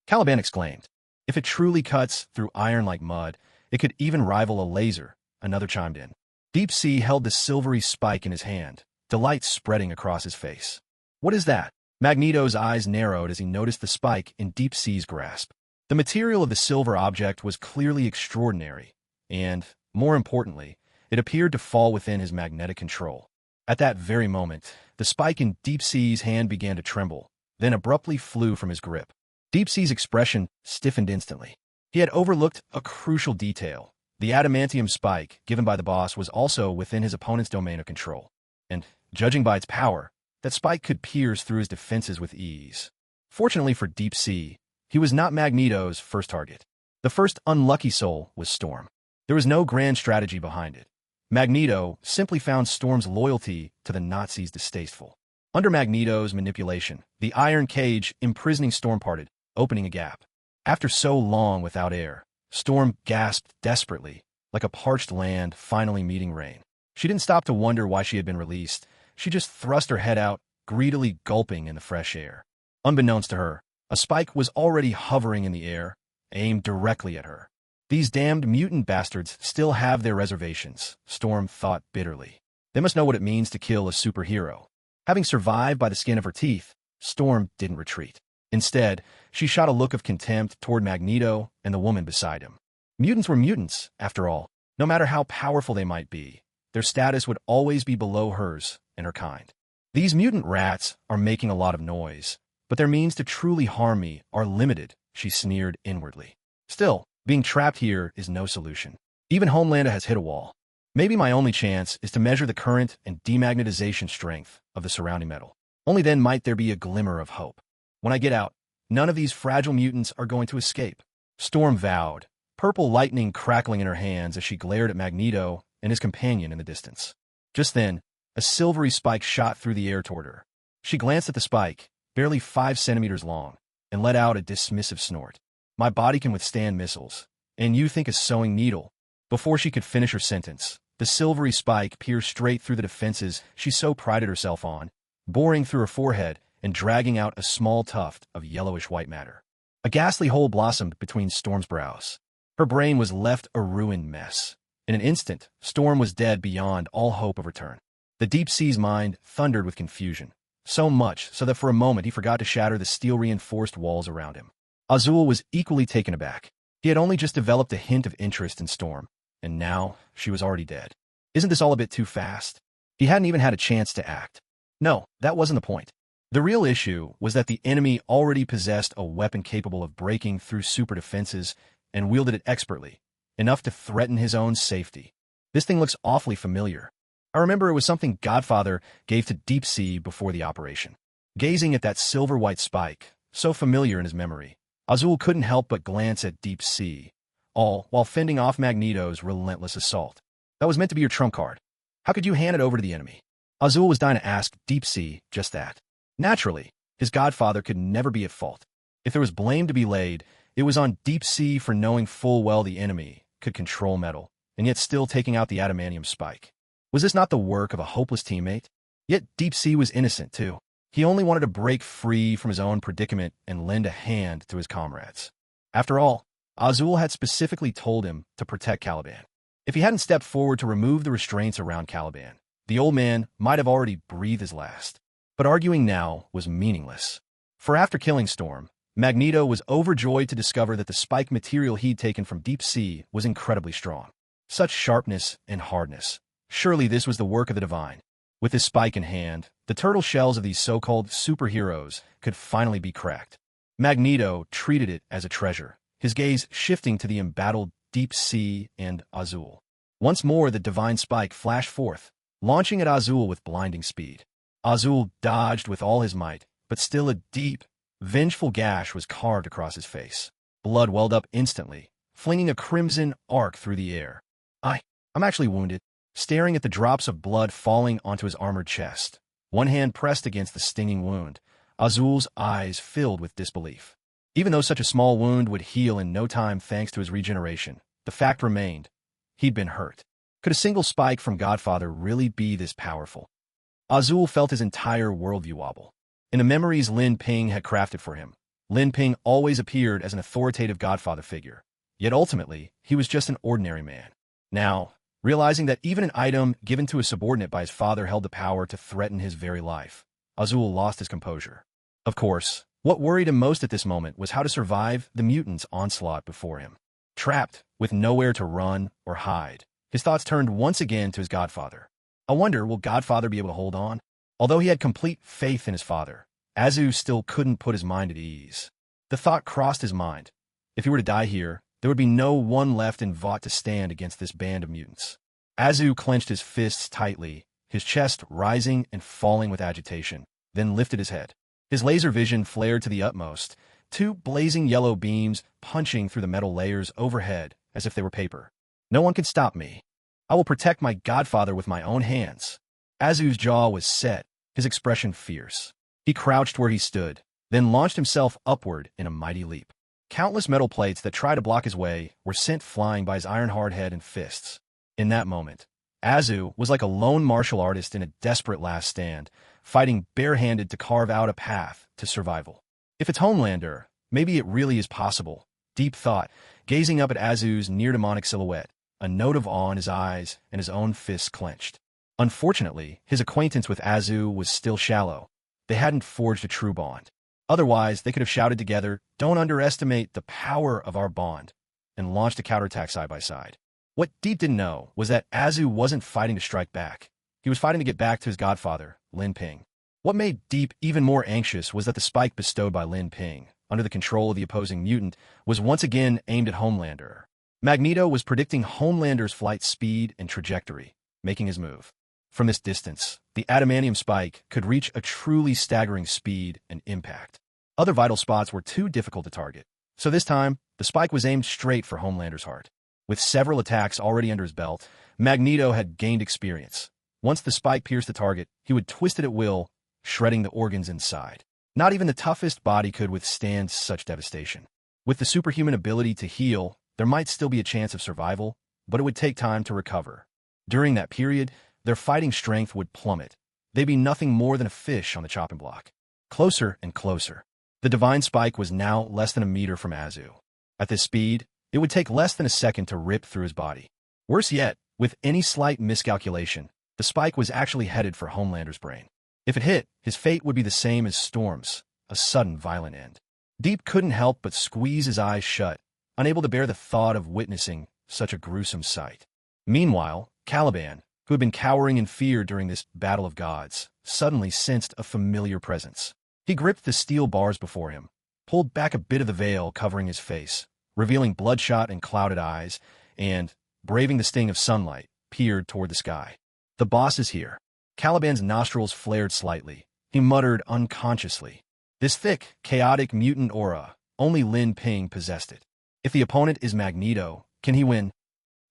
Caliban exclaimed. If it truly cuts through iron like mud, it could even rival a laser, another chimed in. Deep Sea held the silvery spike in his hand, delight spreading across his face. What is that? Magneto's eyes narrowed as he noticed the spike in Deep Sea's grasp. The material of the silver object was clearly extraordinary, and, more importantly, it appeared to fall within his magnetic control. At that very moment, the spike in Deep Sea's hand began to tremble, then abruptly flew from his grip. Deep Sea's expression stiffened instantly. He had overlooked a crucial detail. The adamantium spike given by the boss was also within his opponent's domain of control, and, judging by its power, that spike could pierce through his defenses with ease. Fortunately for Deep Sea, he was not Magneto's first target. The first unlucky soul was Storm. There was no grand strategy behind it. Magneto simply found Storm's loyalty to the Nazis distasteful. Under Magneto's manipulation, the iron cage imprisoning Storm parted, opening a gap. After so long without air, Storm gasped desperately, like a parched land finally meeting rain. She didn't stop to wonder why she had been released. She just thrust her head out, greedily gulping in the fresh air. Unbeknownst to her, a spike was already hovering in the air, aimed directly at her. These damned mutant bastards still have their reservations, Storm thought bitterly. They must know what it means to kill a superhero. Having survived by the skin of her teeth, Storm didn't retreat. Instead, she shot a look of contempt toward Magneto and the woman beside him. Mutants were mutants, after all. No matter how powerful they might be, their status would always be below hers and her kind. These mutant rats are making a lot of noise, but their means to truly harm me are limited, she sneered inwardly. Still, being trapped here is no solution. Even Homelander has hit a wall. Maybe my only chance is to measure the current and demagnetization strength of the surrounding metal. Only then might there be a glimmer of hope. When I get out, none of these fragile mutants are going to escape. Storm vowed, purple lightning crackling in her hands as she glared at Magneto and his companion in the distance. Just then, a silvery spike shot through the air toward her. She glanced at the spike, barely 5 centimeters long, and let out a dismissive snort. My body can withstand missiles, and you think a sewing needle. Before she could finish her sentence, the silvery spike pierced straight through the defenses she so prided herself on, boring through her forehead and dragging out a small tuft of yellowish white matter. A ghastly hole blossomed between Storm's brows. Her brain was left a ruined mess. In an instant, Storm was dead beyond all hope of return. The Deep Sea's mind thundered with confusion. So much so that for a moment he forgot to shatter the steel-reinforced walls around him. Azul was equally taken aback. He had only just developed a hint of interest in Storm, and now she was already dead. Isn't this all a bit too fast? He hadn't even had a chance to act. No, that wasn't the point. The real issue was that the enemy already possessed a weapon capable of breaking through super defenses and wielded it expertly, enough to threaten his own safety. This thing looks awfully familiar. I remember it was something Godfather gave to Deep Sea before the operation. Gazing at that silver-white spike, so familiar in his memory, Azul couldn't help but glance at Deep Sea, all while fending off Magneto's relentless assault. That was meant to be your trump card. How could you hand it over to the enemy? Azul was dying to ask Deep Sea just that. Naturally, his godfather could never be at fault. If there was blame to be laid, it was on Deep Sea for knowing full well the enemy could control metal, and yet still taking out the adamantium spike. Was this not the work of a hopeless teammate? Yet Deep Sea was innocent, too. He only wanted to break free from his own predicament and lend a hand to his comrades. After all, Azul had specifically told him to protect Caliban. If he hadn't stepped forward to remove the restraints around Caliban, the old man might have already breathed his last. But arguing now was meaningless. For after killing Storm, Magneto was overjoyed to discover that the spike material he'd taken from Deep Sea was incredibly strong. Such sharpness and hardness. Surely this was the work of the divine. With his spike in hand, the turtle shells of these so-called superheroes could finally be cracked. Magneto treated it as a treasure, his gaze shifting to the embattled Deep Sea and Azul. Once more the divine spike flashed forth, launching at Azul with blinding speed. Azul dodged with all his might, but still a deep, vengeful gash was carved across his face. Blood welled up instantly, flinging a crimson arc through the air. I'm actually wounded. Staring at the drops of blood falling onto his armored chest, one hand pressed against the stinging wound, Azul's eyes filled with disbelief. Even though such a small wound would heal in no time thanks to his regeneration, the fact remained. He'd been hurt. Could a single spike from Godfather really be this powerful? Azul felt his entire worldview wobble. In the memories Lin Ping had crafted for him, Lin Ping always appeared as an authoritative Godfather figure. Yet ultimately, he was just an ordinary man. Now, realizing that even an item given to a subordinate by his father held the power to threaten his very life, Azul lost his composure. Of course, what worried him most at this moment was how to survive the mutants' onslaught before him. Trapped, with nowhere to run or hide, his thoughts turned once again to his godfather. I wonder, will Godfather be able to hold on? Although he had complete faith in his father, Azul still couldn't put his mind at ease. The thought crossed his mind. If he were to die here, there would be no one left in Vought to stand against this band of mutants. Azul clenched his fists tightly, his chest rising and falling with agitation, then lifted his head. His laser vision flared to the utmost, two blazing yellow beams punching through the metal layers overhead as if they were paper. No one can stop me. I will protect my godfather with my own hands. Azul's jaw was set, his expression fierce. He crouched where he stood, then launched himself upward in a mighty leap. Countless metal plates that tried to block his way were sent flying by his iron-hard head and fists. In that moment, Azul was like a lone martial artist in a desperate last stand, fighting barehanded to carve out a path to survival. If it's Homelander, maybe it really is possible. Deep thought, gazing up at Azul's near-demonic silhouette, a note of awe in his eyes and his own fists clenched. Unfortunately, his acquaintance with Azul was still shallow. They hadn't forged a true bond. Otherwise, they could have shouted together, "Don't underestimate the power of our bond," and launched a counterattack side by side. What Deep didn't know was that Azul wasn't fighting to strike back. He was fighting to get back to his godfather, Lin Ping. What made Deep even more anxious was that the spike bestowed by Lin Ping, under the control of the opposing mutant, was once again aimed at Homelander. Magneto was predicting Homelander's flight speed and trajectory, making his move. From this distance, the adamantium spike could reach a truly staggering speed and impact. Other vital spots were too difficult to target, so this time, the spike was aimed straight for Homelander's heart. With several attacks already under his belt, Magneto had gained experience. Once the spike pierced the target, he would twist it at will, shredding the organs inside. Not even the toughest body could withstand such devastation. With the superhuman ability to heal, there might still be a chance of survival, but it would take time to recover. During that period, their fighting strength would plummet. They'd be nothing more than a fish on the chopping block. Closer and closer. The divine spike was now less than a meter from Azul. At this speed, it would take less than a second to rip through his body. Worse yet, with any slight miscalculation, the spike was actually headed for Homelander's brain. If it hit, his fate would be the same as Storm's, a sudden violent end. Deep couldn't help but squeeze his eyes shut, unable to bear the thought of witnessing such a gruesome sight. Meanwhile, Caliban, who had been cowering in fear during this battle of gods, suddenly sensed a familiar presence. He gripped the steel bars before him, pulled back a bit of the veil covering his face, revealing bloodshot and clouded eyes, and, braving the sting of sunlight, peered toward the sky. The boss is here. Caliban's nostrils flared slightly. He muttered unconsciously. This thick, chaotic mutant aura, only Lin Ping possessed it. If the opponent is Magneto, can he win?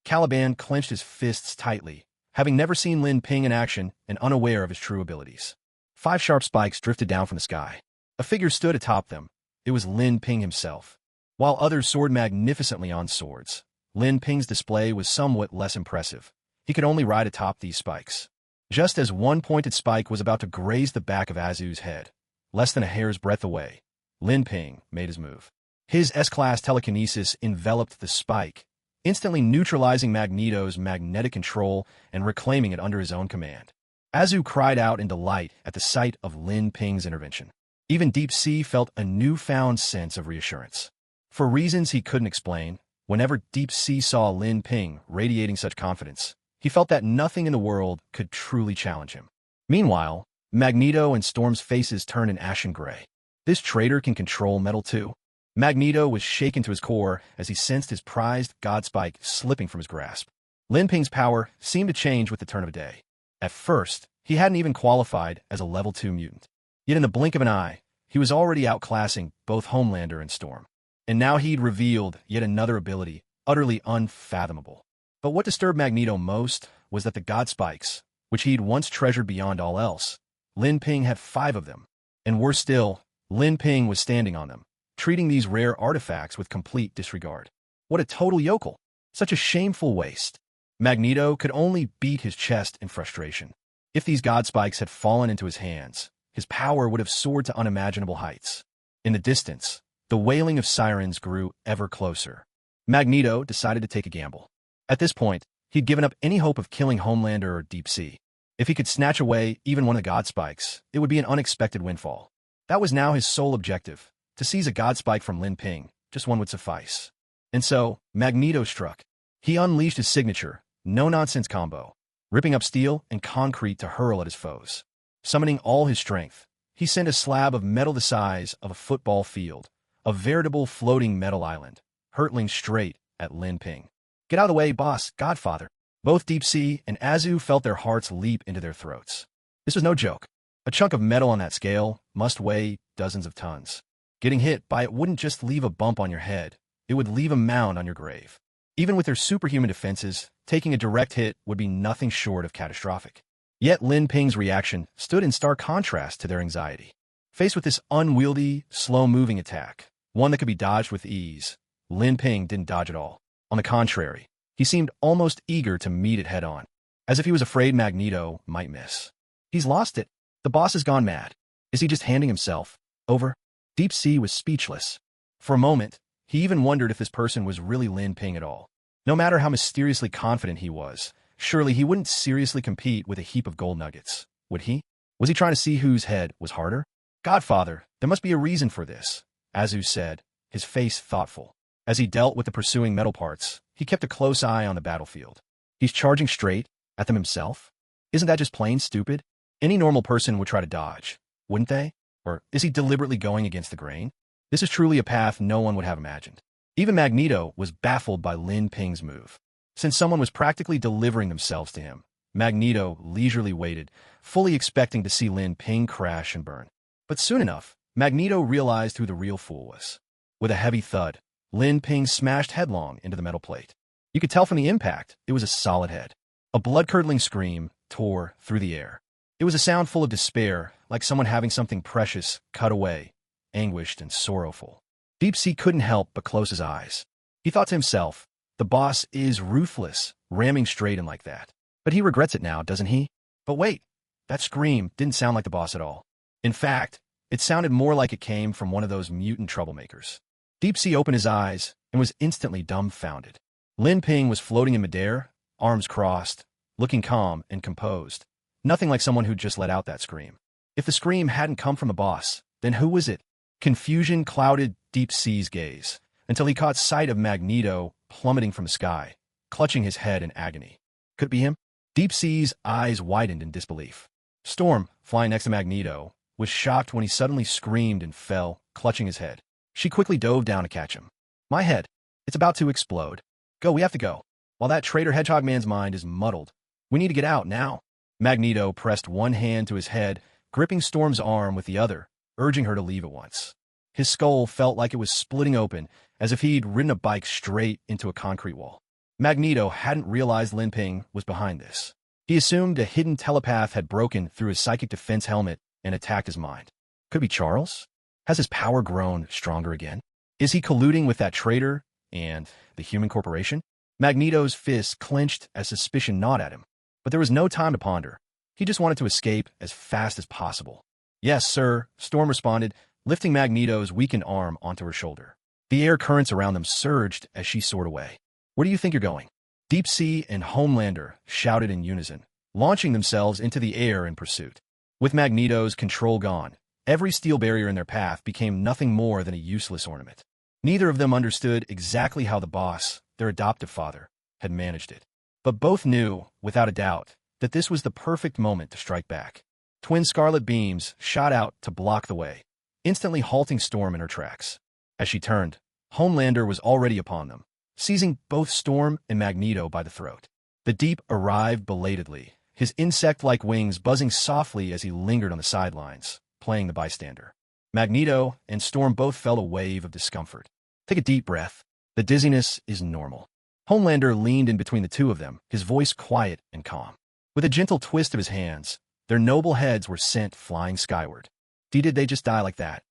Caliban clenched his fists tightly, having never seen Lin Ping in action and unaware of his true abilities. 5 sharp spikes drifted down from the sky. A figure stood atop them. It was Lin Ping himself. While others soared magnificently on swords, Lin Ping's display was somewhat less impressive. He could only ride atop these spikes. Just as one pointed spike was about to graze the back of Azu's head, less than a hair's breadth away, Lin Ping made his move. His S-class telekinesis enveloped the spike, instantly neutralizing Magneto's magnetic control and reclaiming it under his own command. Azu cried out in delight at the sight of Lin Ping's intervention. Even Deep Sea felt a newfound sense of reassurance. For reasons he couldn't explain, whenever Deep Sea saw Lin Ping radiating such confidence, he felt that nothing in the world could truly challenge him. Meanwhile, Magneto and Storm's faces turned an ashen gray. This traitor can control metal too. Magneto was shaken to his core as he sensed his prized God Spike slipping from his grasp. Lin Ping's power seemed to change with the turn of day. At first, he hadn't even qualified as a level 2 mutant. Yet in the blink of an eye, he was already outclassing both Homelander and Storm. And now he'd revealed yet another ability, utterly unfathomable. But what disturbed Magneto most was that the God Spikes, which he'd once treasured beyond all else, Lin Ping had 5 of them. And worse still, Lin Ping was standing on them, treating these rare artifacts with complete disregard. What a total yokel. Such a shameful waste. Magneto could only beat his chest in frustration. If these God Spikes had fallen into his hands, his power would have soared to unimaginable heights. In the distance, the wailing of sirens grew ever closer. Magneto decided to take a gamble. At this point, he'd given up any hope of killing Homelander or Deep Sea. If he could snatch away even one of the God Spikes, it would be an unexpected windfall. That was now his sole objective. To seize a God Spike from Lin Ping, just one would suffice. And so, Magneto struck. He unleashed his signature, no-nonsense combo, ripping up steel and concrete to hurl at his foes. Summoning all his strength, he sent a slab of metal the size of a football field, a veritable floating metal island, hurtling straight at Lin Ping. Get out of the way, boss, Godfather. Both Deep Sea and Azu felt their hearts leap into their throats. This was no joke. A chunk of metal on that scale must weigh dozens of tons. Getting hit by it wouldn't just leave a bump on your head, it would leave a mound on your grave. Even with their superhuman defenses, taking a direct hit would be nothing short of catastrophic. Yet Lin Ping's reaction stood in stark contrast to their anxiety. Faced with this unwieldy, slow-moving attack, one that could be dodged with ease, Lin Ping didn't dodge at all. On the contrary, he seemed almost eager to meet it head-on, as if he was afraid Magneto might miss. He's lost it. The boss has gone mad. Is he just handing himself over? Deep Sea was speechless. For a moment, he even wondered if this person was really Lin Ping at all. No matter how mysteriously confident he was, surely he wouldn't seriously compete with a heap of gold nuggets, would he? Was he trying to see whose head was harder? Godfather, there must be a reason for this, Azu said, his face thoughtful. As he dealt with the pursuing metal parts, he kept a close eye on the battlefield. He's charging straight at them himself? Isn't that just plain stupid? Any normal person would try to dodge, wouldn't they? Or is he deliberately going against the grain? This is truly a path no one would have imagined. Even Magneto was baffled by Lin Ping's move. Since someone was practically delivering themselves to him, Magneto leisurely waited, fully expecting to see Lin Ping crash and burn. But soon enough, Magneto realized who the real fool was. With a heavy thud, Lin Ping smashed headlong into the metal plate. You could tell from the impact it was a solid head. A blood-curdling scream tore through the air. It was a sound full of despair, like someone having something precious cut away, anguished and sorrowful. Deep Sea couldn't help but close his eyes. He thought to himself, the boss is ruthless, ramming straight in like that. But he regrets it now, doesn't he? But wait, that scream didn't sound like the boss at all. In fact, it sounded more like it came from one of those mutant troublemakers. Deep Sea opened his eyes and was instantly dumbfounded. Lin Ping was floating in midair, arms crossed, looking calm and composed. Nothing like someone who'd just let out that scream. If the scream hadn't come from the boss, then who was it? Confusion clouded Deep Sea's gaze, until he caught sight of Magneto plummeting from the sky, clutching his head in agony. Could it be him? Deep Sea's eyes widened in disbelief. Storm, flying next to Magneto, was shocked when he suddenly screamed and fell, clutching his head. She quickly dove down to catch him. My head. It's about to explode. Go, we have to go. While that traitor Hedgehog Man's mind is muddled. We need to get out now. Magneto pressed one hand to his head, gripping Storm's arm with the other, urging her to leave at once. His skull felt like it was splitting open, as if he'd ridden a bike straight into a concrete wall. Magneto hadn't realized Lin Ping was behind this. He assumed a hidden telepath had broken through his psychic defense helmet and attacked his mind. Could it be Charles? Has his power grown stronger again? Is he colluding with that traitor and the human corporation? Magneto's fists clenched as suspicion gnawed at him. But there was no time to ponder. He just wanted to escape as fast as possible. Yes, sir, Storm responded, lifting Magneto's weakened arm onto her shoulder. The air currents around them surged as she soared away. Where do you think you're going? Deep Sea and Homelander shouted in unison, launching themselves into the air in pursuit. With Magneto's control gone, every steel barrier in their path became nothing more than a useless ornament. Neither of them understood exactly how the boss, their adoptive father, had managed it. But both knew, without a doubt, that this was the perfect moment to strike back. Twin scarlet beams shot out to block the way, instantly halting Storm in her tracks. As she turned, Homelander was already upon them, seizing both Storm and Magneto by the throat. The Deep arrived belatedly, his insect-like wings buzzing softly as he lingered on the sidelines, playing the bystander. Magneto and Storm both felt a wave of discomfort. Take a deep breath. The dizziness is normal. Homelander leaned in between the two of them, his voice quiet and calm. With a gentle twist of his hands, their noble heads were sent flying skyward. Did they just die like that?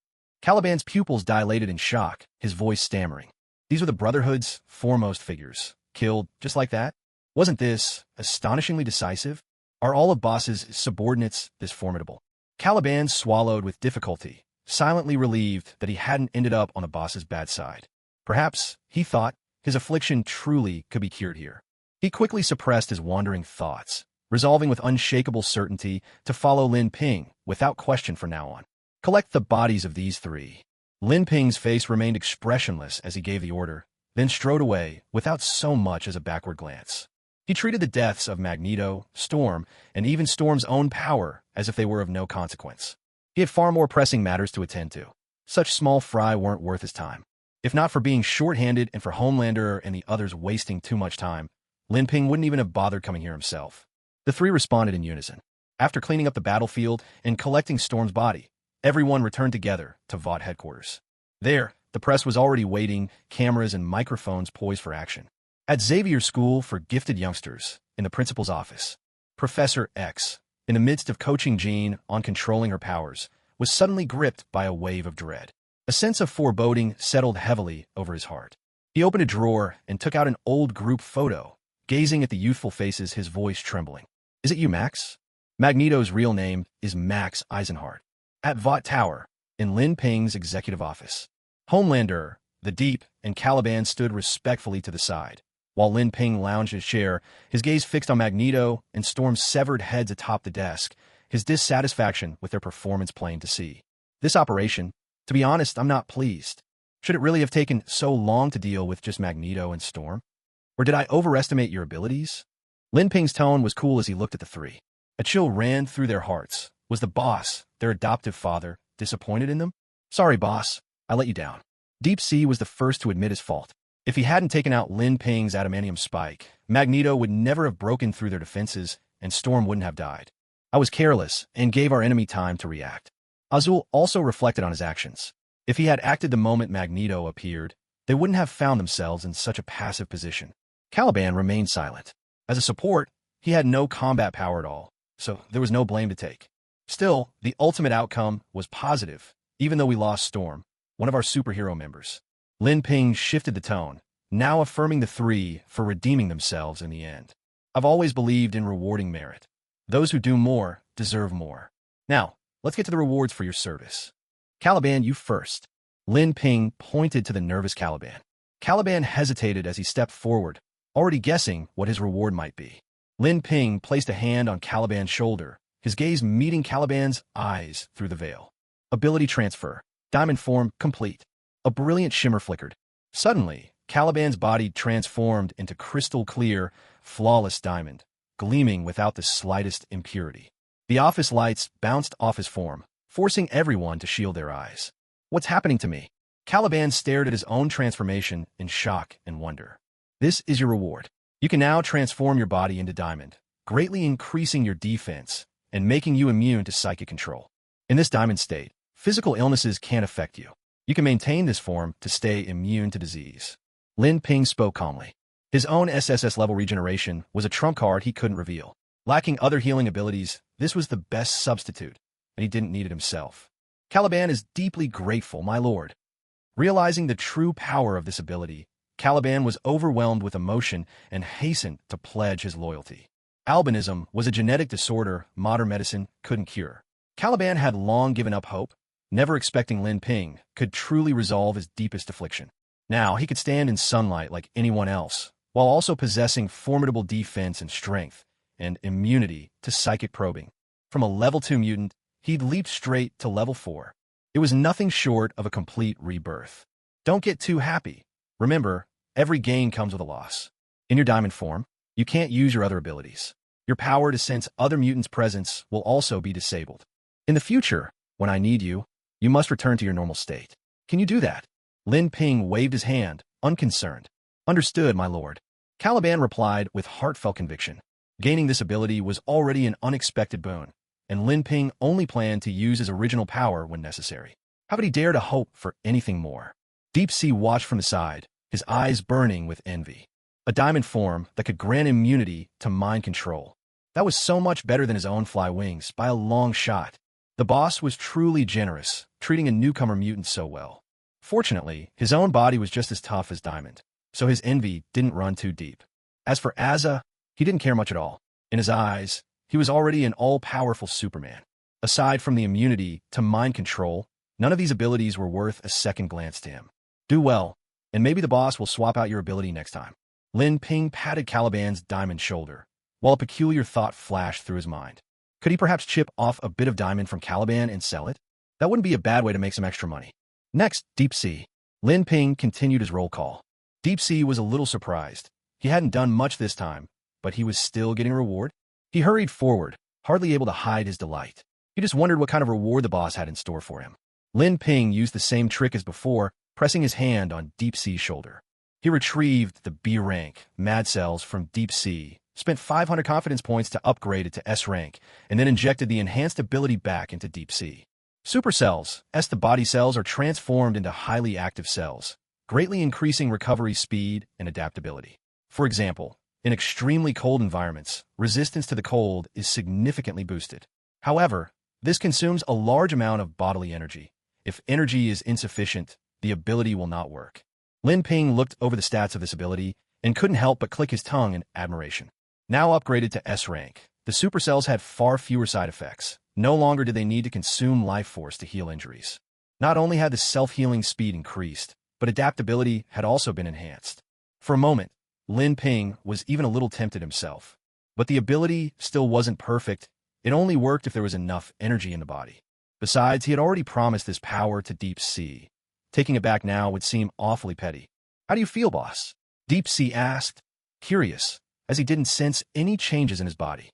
Caliban's pupils dilated in shock, his voice stammering. These were the Brotherhood's foremost figures, killed just like that? Wasn't this astonishingly decisive? Are all of Boss's subordinates this formidable? Caliban swallowed with difficulty, silently relieved that he hadn't ended up on the boss's bad side. Perhaps, he thought, his affliction truly could be cured here. He quickly suppressed his wandering thoughts, resolving with unshakable certainty to follow Lin Ping without question from now on. Collect the bodies of these three. Lin Ping's face remained expressionless as he gave the order, then strode away without so much as a backward glance. He treated the deaths of Magneto, Storm, and even Storm's own power as if they were of no consequence. He had far more pressing matters to attend to. Such small fry weren't worth his time. If not for being short-handed and for Homelander and the others wasting too much time, Lin Ping wouldn't even have bothered coming here himself. The three responded in unison. After cleaning up the battlefield and collecting Storm's body, everyone returned together to Vought headquarters. There, the press was already waiting, cameras and microphones poised for action. At Xavier's School for Gifted Youngsters, in the principal's office, Professor X, in the midst of coaching Jean on controlling her powers, was suddenly gripped by a wave of dread. A sense of foreboding settled heavily over his heart. He opened a drawer and took out an old group photo, gazing at the youthful faces, his voice trembling. Is it you, Max? Magneto's real name is Max Eisenhardt. At Vought Tower, in Lin Ping's executive office. Homelander, the Deep, and Caliban stood respectfully to the side, while Lin Ping lounged in his chair, his gaze fixed on Magneto and Storm's severed heads atop the desk, his dissatisfaction with their performance plain to see. This operation, to be honest, I'm not pleased. Should it really have taken so long to deal with just Magneto and Storm? Or did I overestimate your abilities? Lin Ping's tone was cool as he looked at the three. A chill ran through their hearts. Was the boss, their adoptive father, disappointed in them? Sorry, boss. I let you down. Deep Sea was the first to admit his fault. If he hadn't taken out Lin Ping's adamantium spike, Magneto would never have broken through their defenses, and Storm wouldn't have died. I was careless and gave our enemy time to react. Azul also reflected on his actions. If he had acted the moment Magneto appeared, they wouldn't have found themselves in such a passive position. Caliban remained silent. As a support, he had no combat power at all, so there was no blame to take. Still, the ultimate outcome was positive, even though we lost Storm, one of our superhero members. Lin Ping shifted the tone, now affirming the three for redeeming themselves in the end. I've always believed in rewarding merit. Those who do more deserve more. Now, let's get to the rewards for your service. Caliban, you first. Lin Ping pointed to the nervous Caliban. Caliban hesitated as he stepped forward, already guessing what his reward might be. Lin Ping placed a hand on Caliban's shoulder, his gaze meeting Caliban's eyes through the veil. Ability transfer. Diamond form complete. A brilliant shimmer flickered. Suddenly, Caliban's body transformed into crystal clear, flawless diamond, gleaming without the slightest impurity. The office lights bounced off his form, forcing everyone to shield their eyes. What's happening to me? Caliban stared at his own transformation in shock and wonder. This is your reward. You can now transform your body into diamond, greatly increasing your defense and making you immune to psychic control. In this diamond state, physical illnesses can't affect you. You can maintain this form to stay immune to disease. Lin Ping spoke calmly. His own SSS-level regeneration was a trump card he couldn't reveal. Lacking other healing abilities, this was the best substitute, and he didn't need it himself. Caliban is deeply grateful, my lord. Realizing the true power of this ability, Caliban was overwhelmed with emotion and hastened to pledge his loyalty. Albinism was a genetic disorder modern medicine couldn't cure. Caliban had long given up hope, never expecting Lin Ping could truly resolve his deepest affliction. Now he could stand in sunlight like anyone else, while also possessing formidable defense and strength, and immunity to psychic probing. From a level 2 mutant, he'd leaped straight to level 4. It was nothing short of a complete rebirth. Don't get too happy. Remember, every gain comes with a loss. In your diamond form, you can't use your other abilities. Your power to sense other mutants' presence will also be disabled. In the future, when I need you, you must return to your normal state. Can you do that? Lin Ping waved his hand, unconcerned. Understood, my lord. Caliban replied with heartfelt conviction. Gaining this ability was already an unexpected boon, and Lin Ping only planned to use his original power when necessary. How could he dare to hope for anything more? Deep Sea watched from the side, his eyes burning with envy. A diamond form that could grant immunity to mind control. That was so much better than his own fly wings by a long shot. The boss was truly generous, treating a newcomer mutant so well. Fortunately, his own body was just as tough as Diamond, so his envy didn't run too deep. As for Asa, he didn't care much at all. In his eyes, he was already an all-powerful Superman. Aside from the immunity to mind control, none of these abilities were worth a second glance to him. Do well, and maybe the boss will swap out your ability next time. Lin Ping patted Caliban's diamond shoulder, while a peculiar thought flashed through his mind. Could he perhaps chip off a bit of diamond from Caliban and sell it? That wouldn't be a bad way to make some extra money. Next, Deep Sea. Lin Ping continued his roll call. Deep Sea was a little surprised. He hadn't done much this time, but he was still getting a reward. He hurried forward, hardly able to hide his delight. He just wondered what kind of reward the boss had in store for him. Lin Ping used the same trick as before, pressing his hand on Deep Sea's shoulder. He retrieved the B rank Mad Cells from Deep Sea, spent 500 confidence points to upgrade it to S rank, and then injected the enhanced ability back into Deep Sea. Supercells, the body cells, are transformed into highly active cells, greatly increasing recovery speed and adaptability. For example, in extremely cold environments, resistance to the cold is significantly boosted. However, this consumes a large amount of bodily energy. If energy is insufficient, the ability will not work. Lin Ping looked over the stats of this ability and couldn't help but click his tongue in admiration. Now upgraded to S rank, the supercells had far fewer side effects. No longer did they need to consume life force to heal injuries. Not only had the self-healing speed increased, but adaptability had also been enhanced. For a moment, Lin Ping was even a little tempted himself. But the ability still wasn't perfect. It only worked if there was enough energy in the body. Besides, he had already promised this power to Deep Sea. Taking it back now would seem awfully petty. How do you feel, boss? Deep Sea asked, curious, as he didn't sense any changes in his body.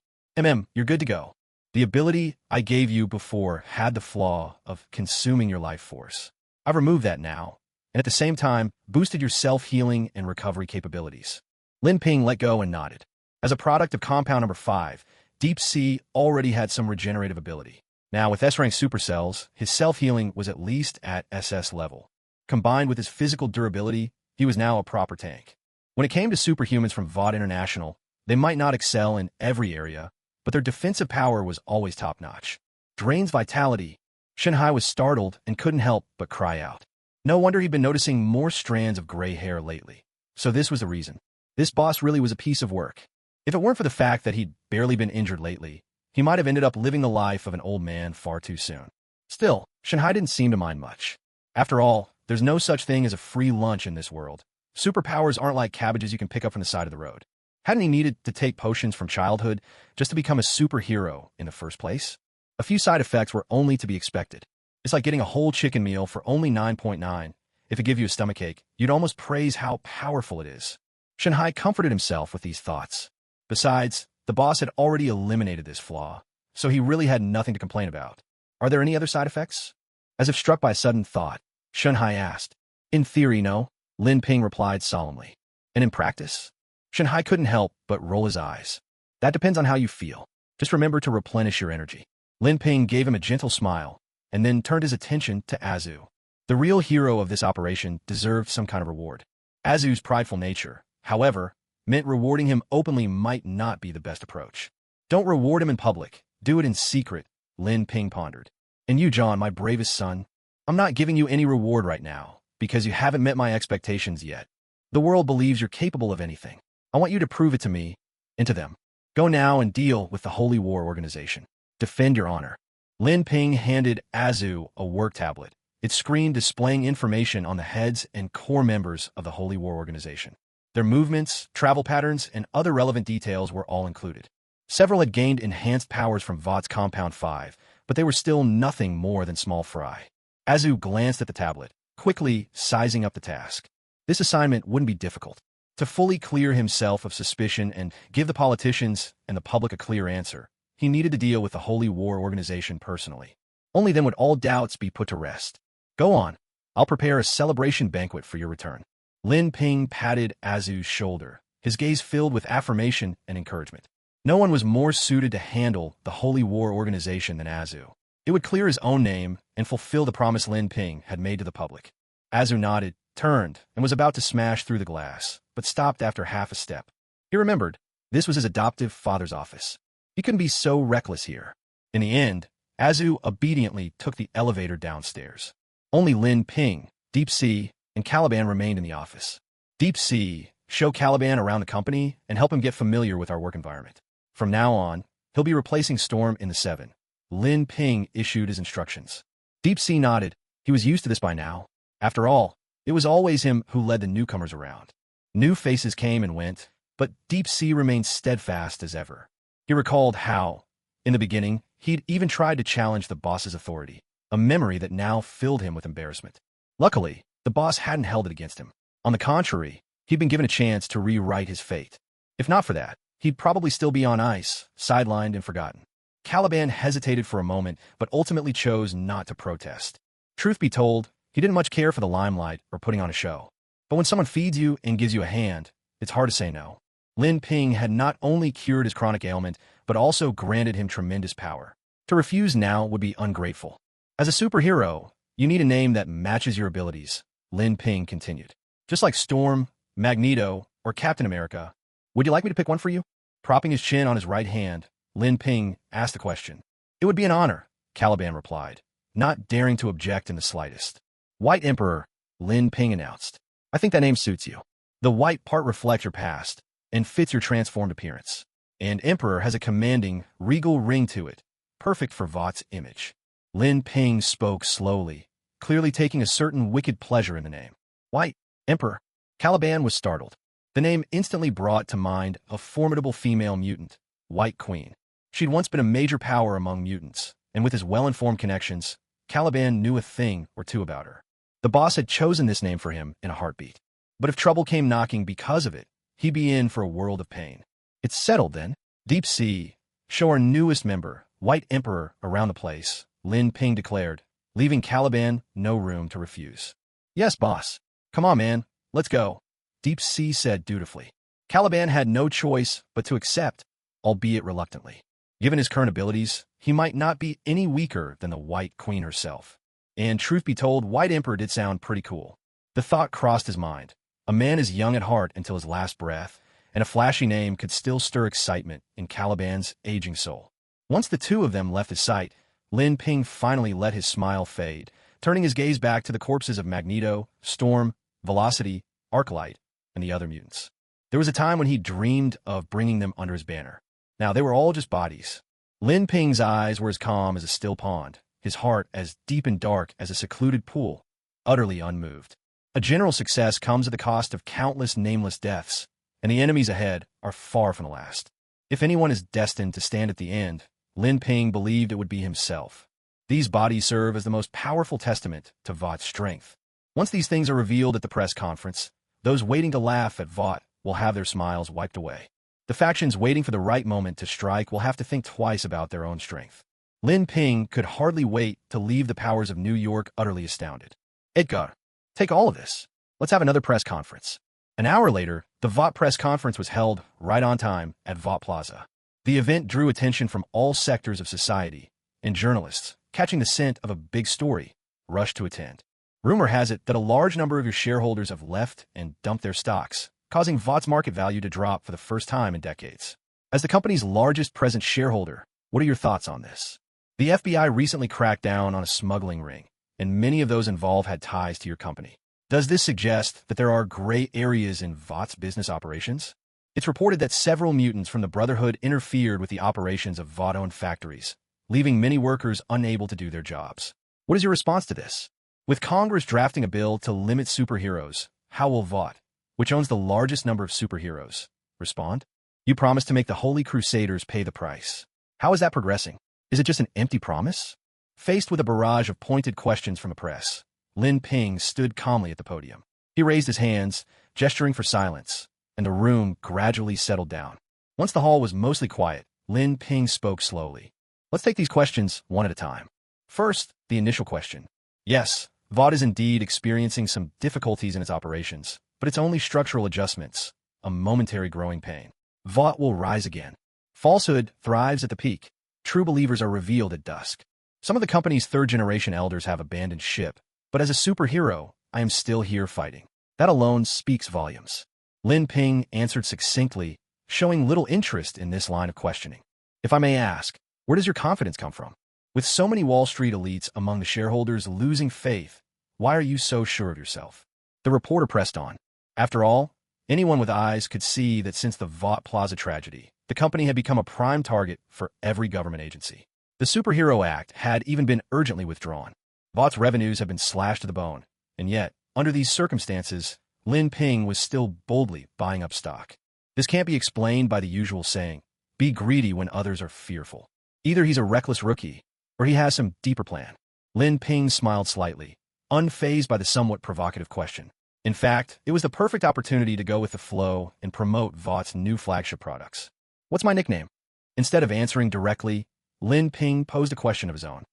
You're good to go. The ability I gave you before had the flaw of consuming your life force. I've removed that now, and at the same time, boosted your self-healing and recovery capabilities. Lin Ping let go and nodded. As a product of compound number 5, Deep Sea already had some regenerative ability. Now, with S-rank supercells, his self-healing was at least at SS level. Combined with his physical durability, he was now a proper tank. When it came to superhumans from VOD International, they might not excel in every area, but their defensive power was always top-notch. Drain's vitality. Shanhai was startled and couldn't help but cry out. No wonder he'd been noticing more strands of gray hair lately. So this was the reason. This boss really was a piece of work. If it weren't for the fact that he'd barely been injured lately, he might have ended up living the life of an old man far too soon. Still, Shanhai didn't seem to mind much. After all, there's no such thing as a free lunch in this world. Superpowers aren't like cabbages you can pick up from the side of the road. Hadn't he needed to take potions from childhood just to become a superhero in the first place? A few side effects were only to be expected. It's like getting a whole chicken meal for only 9.9. If it gave you a stomachache, you'd almost praise how powerful it is. Shanhai comforted himself with these thoughts. Besides, the boss had already eliminated this flaw, so he really had nothing to complain about. Are there any other side effects? As if struck by a sudden thought, Shanhai asked. In theory, no, Lin Ping replied solemnly. And in practice? Shanhai couldn't help but roll his eyes. That depends on how you feel. Just remember to replenish your energy. Lin Ping gave him a gentle smile, and then turned his attention to Azu. The real hero of this operation deserved some kind of reward. Azu's prideful nature, however, meant rewarding him openly might not be the best approach. Don't reward him in public. Do it in secret, Lin Ping pondered. And you, John, my bravest son, I'm not giving you any reward right now, because you haven't met my expectations yet. The world believes you're capable of anything. I want you to prove it to me and to them. Go now and deal with the Holy War Organization. Defend your honor. Lin Ping handed Azu a work tablet, its screen displaying information on the heads and core members of the Holy War Organization. Their movements, travel patterns, and other relevant details were all included. Several had gained enhanced powers from Vought's Compound 5, but they were still nothing more than small fry. Azu glanced at the tablet, quickly sizing up the task. This assignment wouldn't be difficult. To fully clear himself of suspicion and give the politicians and the public a clear answer, he needed to deal with the Holy War Organization personally. Only then would all doubts be put to rest. Go on. I'll prepare a celebration banquet for your return. Lin Ping patted Azu's shoulder, his gaze filled with affirmation and encouragement. No one was more suited to handle the Holy War Organization than Azu. It would clear his own name and fulfill the promise Lin Ping had made to the public. Azu nodded, turned, and was about to smash through the glass, but stopped after half a step. He remembered, this was his adoptive father's office. He couldn't be so reckless here. In the end, Azu obediently took the elevator downstairs. Only Lin Ping, Deep Sea, and Caliban remained in the office. Deep Sea, show Caliban around the company and help him get familiar with our work environment. From now on, he'll be replacing Storm in the 7. Lin Ping issued his instructions. Deep Sea nodded. He was used to this by now. After all, it was always him who led the newcomers around. New faces came and went, but Deep Sea remained steadfast as ever. He recalled how, in the beginning, he'd even tried to challenge the boss's authority, a memory that now filled him with embarrassment. Luckily, the boss hadn't held it against him. On the contrary, he'd been given a chance to rewrite his fate. If not for that, he'd probably still be on ice, sidelined and forgotten. Caliban hesitated for a moment, but ultimately chose not to protest. Truth be told, he didn't much care for the limelight or putting on a show. But when someone feeds you and gives you a hand, it's hard to say no. Lin Ping had not only cured his chronic ailment, but also granted him tremendous power. To refuse now would be ungrateful. As a superhero, you need a name that matches your abilities, Lin Ping continued. Just like Storm, Magneto, or Captain America. Would you like me to pick one for you? Propping his chin on his right hand, Lin Ping asked the question. It would be an honor, Caliban replied, not daring to object in the slightest. White Emperor, Lin Ping announced. I think that name suits you. The white part reflects your past and fits your transformed appearance. And Emperor has a commanding, regal ring to it, perfect for Vought's image. Lin Ping spoke slowly, clearly taking a certain wicked pleasure in the name. White Emperor. Caliban was startled. The name instantly brought to mind a formidable female mutant, White Queen. She'd once been a major power among mutants, and with his well-informed connections, Caliban knew a thing or two about her. The boss had chosen this name for him in a heartbeat. But if trouble came knocking because of it, he'd be in for a world of pain. It's settled then. Deep Sea, show our newest member, White Emperor, around the place, Lin Ping declared, leaving Caliban no room to refuse. Yes, boss. Come on, man. Let's go. Deep Sea said dutifully. Caliban had no choice but to accept, albeit reluctantly. Given his current abilities, he might not be any weaker than the White Queen herself. And truth be told, White Emperor did sound pretty cool. The thought crossed his mind. A man is young at heart until his last breath, and a flashy name could still stir excitement in Caliban's aging soul. Once the two of them left his sight, Lin Ping finally let his smile fade, turning his gaze back to the corpses of Magneto, Storm, Velocity, Arclight, and the other mutants. There was a time when he dreamed of bringing them under his banner. Now they were all just bodies. Lin Ping's eyes were as calm as a still pond, his heart as deep and dark as a secluded pool, utterly unmoved. A general success comes at the cost of countless nameless deaths, and the enemies ahead are far from the last. If anyone is destined to stand at the end, Lin Ping believed it would be himself. These bodies serve as the most powerful testament to Vough's strength. Once these things are revealed at the press conference, those waiting to laugh at Vought will have their smiles wiped away. The factions waiting for the right moment to strike will have to think twice about their own strength. Lin Ping could hardly wait to leave the powers of New York utterly astounded. Edgar, take all of this. Let's have another press conference. An hour later, the Vought press conference was held right on time at Vought Plaza. The event drew attention from all sectors of society, and journalists, catching the scent of a big story, rushed to attend. Rumor has it that a large number of your shareholders have left and dumped their stocks, causing Vought's market value to drop for the first time in decades. As the company's largest present shareholder, what are your thoughts on this? The FBI recently cracked down on a smuggling ring, and many of those involved had ties to your company. Does this suggest that there are gray areas in Vought's business operations? It's reported that several mutants from the Brotherhood interfered with the operations of Vought-owned factories, leaving many workers unable to do their jobs. What is your response to this? With Congress drafting a bill to limit superheroes, how will Vought, which owns the largest number of superheroes, respond? You promised to make the Holy Crusaders pay the price. How is that progressing? Is it just an empty promise? Faced with a barrage of pointed questions from the press, Lin Ping stood calmly at the podium. He raised his hands, gesturing for silence, and the room gradually settled down. Once the hall was mostly quiet, Lin Ping spoke slowly. Let's take these questions one at a time. First, the initial question. Yes, Vought is indeed experiencing some difficulties in its operations, but it's only structural adjustments, a momentary growing pain. Vought will rise again. Falsehood thrives at the peak. True believers are revealed at dusk. Some of the company's third-generation elders have abandoned ship, but as a superhero, I am still here fighting. That alone speaks volumes. Lin Ping answered succinctly, showing little interest in this line of questioning. If I may ask, where does your confidence come from? With so many Wall Street elites among the shareholders losing faith, why are you so sure of yourself? The reporter pressed on. After all, anyone with eyes could see that since the Vought Plaza tragedy, the company had become a prime target for every government agency. The Superhero Act had even been urgently withdrawn. Vought's revenues have been slashed to the bone, and yet, under these circumstances, Lin Ping was still boldly buying up stock. This can't be explained by the usual saying, be greedy when others are fearful. Either he's a reckless rookie, or he has some deeper plan. Lin Ping smiled slightly, unfazed by the somewhat provocative question. In fact, it was the perfect opportunity to go with the flow and promote Vought's new flagship products. What's my nickname? Instead of answering directly, Lin Ping posed a question of his own.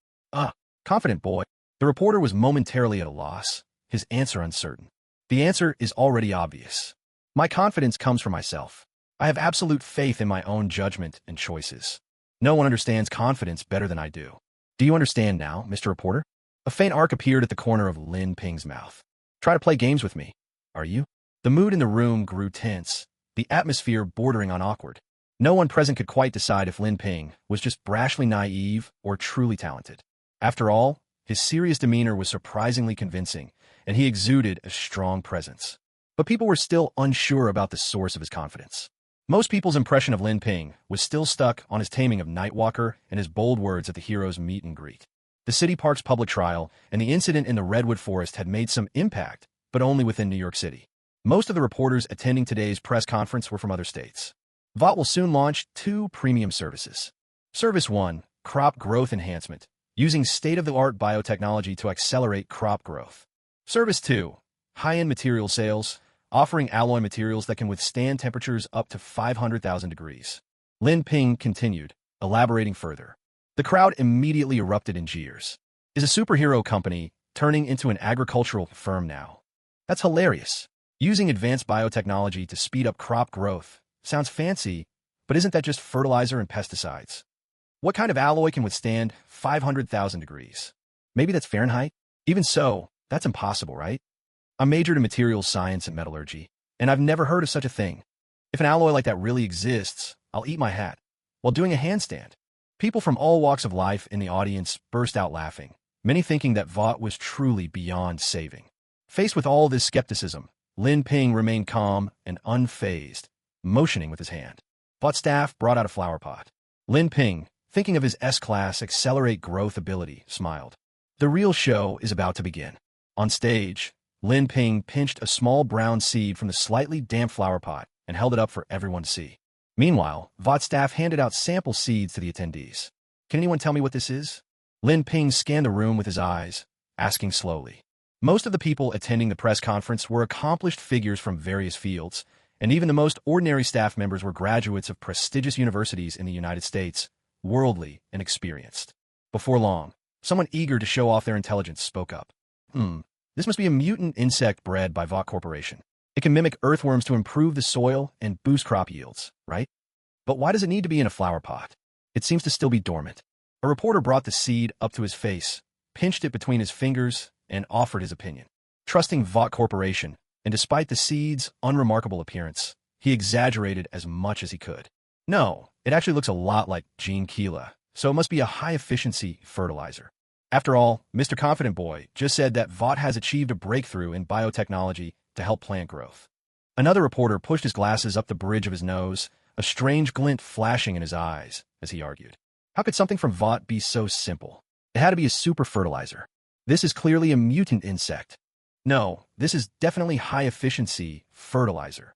Confident boy. The reporter was momentarily at a loss, his answer uncertain. The answer is already obvious. My confidence comes from myself. I have absolute faith in my own judgment and choices. No one understands confidence better than I do. Do you understand now, Mr. Reporter? A faint arc appeared at the corner of Lin Ping's mouth. Try to play games with me, are you? The mood in the room grew tense, the atmosphere bordering on awkward. No one present could quite decide if Lin Ping was just brashly naive or truly talented. After all, his serious demeanor was surprisingly convincing, and he exuded a strong presence. But people were still unsure about the source of his confidence. Most people's impression of Lin Ping was still stuck on his taming of Nightwalker and his bold words at the hero's meet and greet. The city park's public trial and the incident in the Redwood Forest had made some impact, but only within New York City. Most of the reporters attending today's press conference were from other states. Vought will soon launch 2 premium services. Service 1, Crop Growth Enhancement, using state-of-the-art biotechnology to accelerate crop growth. Service 2, High-end Material Sales, offering alloy materials that can withstand temperatures up to 500,000 degrees. Lin Ping continued, elaborating further. The crowd immediately erupted in jeers. Is a superhero company turning into an agricultural firm now? That's hilarious. Using advanced biotechnology to speed up crop growth sounds fancy, but isn't that just fertilizer and pesticides? What kind of alloy can withstand 500,000 degrees? Maybe that's Fahrenheit? Even so, that's impossible, right? I majored in materials science and metallurgy, and I've never heard of such a thing. If an alloy like that really exists, I'll eat my hat. While doing a handstand, people from all walks of life in the audience burst out laughing, many thinking that Vought was truly beyond saving. Faced with all this skepticism, Lin Ping remained calm and unfazed, motioning with his hand. Vought staff brought out a flower pot. Lin Ping, thinking of his S-Class Accelerate Growth ability, smiled. The real show is about to begin. On stage, Lin Ping pinched a small brown seed from the slightly damp flower pot and held it up for everyone to see. Meanwhile, Vought staff handed out sample seeds to the attendees. Can anyone tell me what this is? Lin Ping scanned the room with his eyes, asking slowly. Most of the people attending the press conference were accomplished figures from various fields, and even the most ordinary staff members were graduates of prestigious universities in the United States, worldly and experienced. Before long, someone eager to show off their intelligence spoke up. This must be a mutant insect bred by Vought Corporation. It can mimic earthworms to improve the soil and boost crop yields, right? But why does it need to be in a flower pot? It seems to still be dormant. A reporter brought the seed up to his face, pinched it between his fingers, and offered his opinion. Trusting Vought Corporation, and despite the seed's unremarkable appearance, he exaggerated as much as he could. No, it actually looks a lot like Gene Keela, so it must be a high-efficiency fertilizer. After all, Mr. Confident Boy just said that Vought has achieved a breakthrough in biotechnology to help plant growth. Another reporter pushed his glasses up the bridge of his nose, a strange glint flashing in his eyes, as he argued. How could something from Vought be so simple? It had to be a super fertilizer. This is clearly a mutant insect. No, this is definitely high-efficiency fertilizer.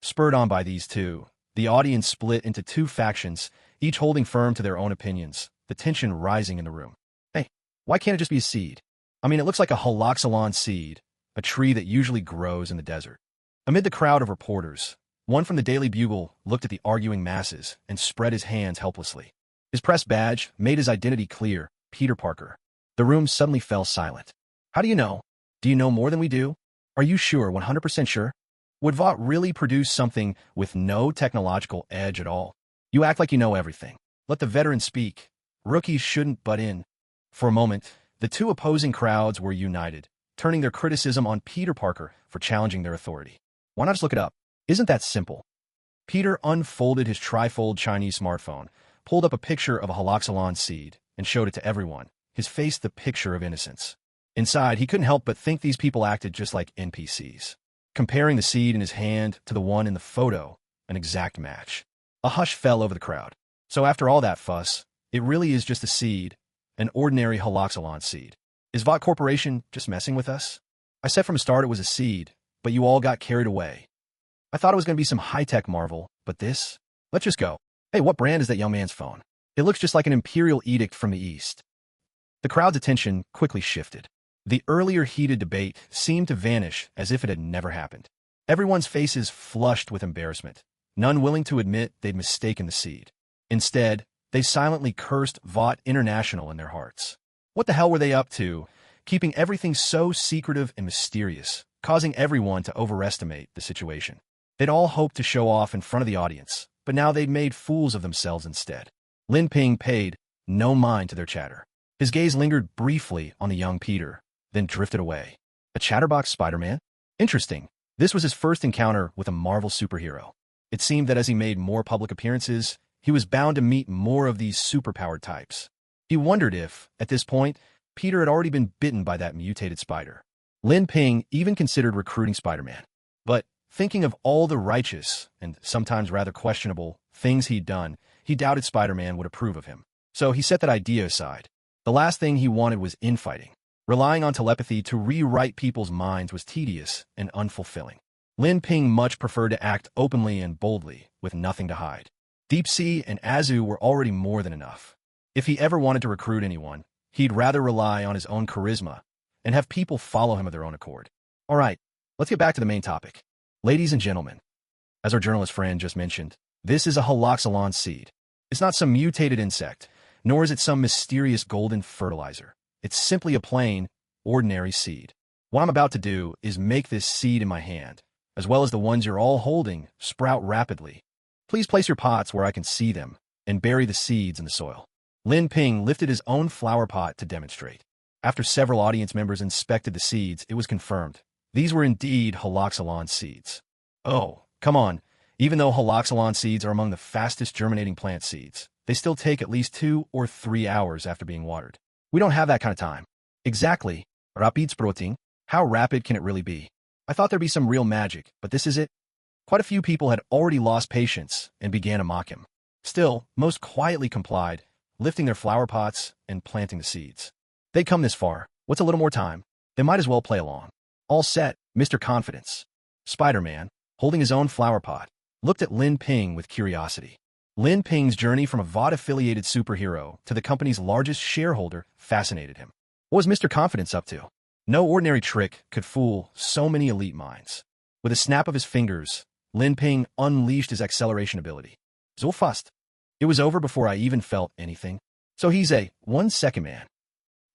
Spurred on by these two, the audience split into two factions, each holding firm to their own opinions, the tension rising in the room. Hey, why can't it just be a seed? I mean, it looks like a haloxylon seed, a tree that usually grows in the desert. Amid the crowd of reporters, one from the Daily Bugle looked at the arguing masses and spread his hands helplessly. His press badge made his identity clear, Peter Parker. The room suddenly fell silent. How do you know? Do you know more than we do? Are you sure, 100% sure? Would Vought really produce something with no technological edge at all? You act like you know everything. Let the veterans speak. Rookies shouldn't butt in. For a moment, the two opposing crowds were united, turning their criticism on Peter Parker for challenging their authority. Why not just look it up? Isn't that simple? Peter unfolded his trifold Chinese smartphone, pulled up a picture of a haloxylon seed, and showed it to everyone, his face the picture of innocence. Inside, he couldn't help but think these people acted just like NPCs. Comparing the seed in his hand to the one in the photo, an exact match. A hush fell over the crowd. So after all that fuss, it really is just a seed, an ordinary haloxylon seed. Is Vought Corporation just messing with us? I said from the start it was a seed, but you all got carried away. I thought it was going to be some high-tech marvel, but this? Let's just go. Hey, what brand is that young man's phone? It looks just like an imperial edict from the East. The crowd's attention quickly shifted. The earlier heated debate seemed to vanish as if it had never happened. Everyone's faces flushed with embarrassment, none willing to admit they'd mistaken the seed. Instead, they silently cursed Vought International in their hearts. What the hell were they up to, keeping everything so secretive and mysterious, causing everyone to overestimate the situation? They'd all hoped to show off in front of the audience, but now they'd made fools of themselves instead. Lin Ping paid no mind to their chatter. His gaze lingered briefly on the young Peter, then drifted away. A chatterbox Spider-Man? Interesting. This was his first encounter with a Marvel superhero. It seemed that as he made more public appearances, he was bound to meet more of these superpowered types. He wondered if, at this point, Peter had already been bitten by that mutated spider. Lin Ping even considered recruiting Spider-Man. But, thinking of all the righteous, and sometimes rather questionable, things he'd done, he doubted Spider-Man would approve of him. So he set that idea aside. The last thing he wanted was infighting. Relying on telepathy to rewrite people's minds was tedious and unfulfilling. Lin Ping much preferred to act openly and boldly, with nothing to hide. Deep Sea and Azu were already more than enough. If he ever wanted to recruit anyone, he'd rather rely on his own charisma and have people follow him of their own accord. All right, let's get back to the main topic. Ladies and gentlemen, as our journalist friend just mentioned, this is a haloxylon seed. It's not some mutated insect, nor is it some mysterious golden fertilizer. It's simply a plain, ordinary seed. What I'm about to do is make this seed in my hand, as well as the ones you're all holding, sprout rapidly. Please place your pots where I can see them, and bury the seeds in the soil. Lin Ping lifted his own flower pot to demonstrate. After several audience members inspected the seeds, it was confirmed. These were indeed haloxylon seeds. Oh, come on. Even though haloxylon seeds are among the fastest germinating plant seeds, they still take at least 2 or 3 hours after being watered. We don't have that kind of time. Exactly. Rapid sprouting. How rapid can it really be? I thought there'd be some real magic, but this is it. Quite a few people had already lost patience and began to mock him. Still, most quietly complied, lifting their flower pots and planting the seeds. They'd come this far. What's a little more time? They might as well play along. All set, Mr. Confidence. Spider-Man, holding his own flower pot, looked at Lin Ping with curiosity. Lin Ping's journey from a VOD-affiliated superhero to the company's largest shareholder fascinated him. What was Mr. Confidence up to? No ordinary trick could fool so many elite minds. With a snap of his fingers, Lin Ping unleashed his acceleration ability. So fast. It was over before I even felt anything. So he's a 1-second man.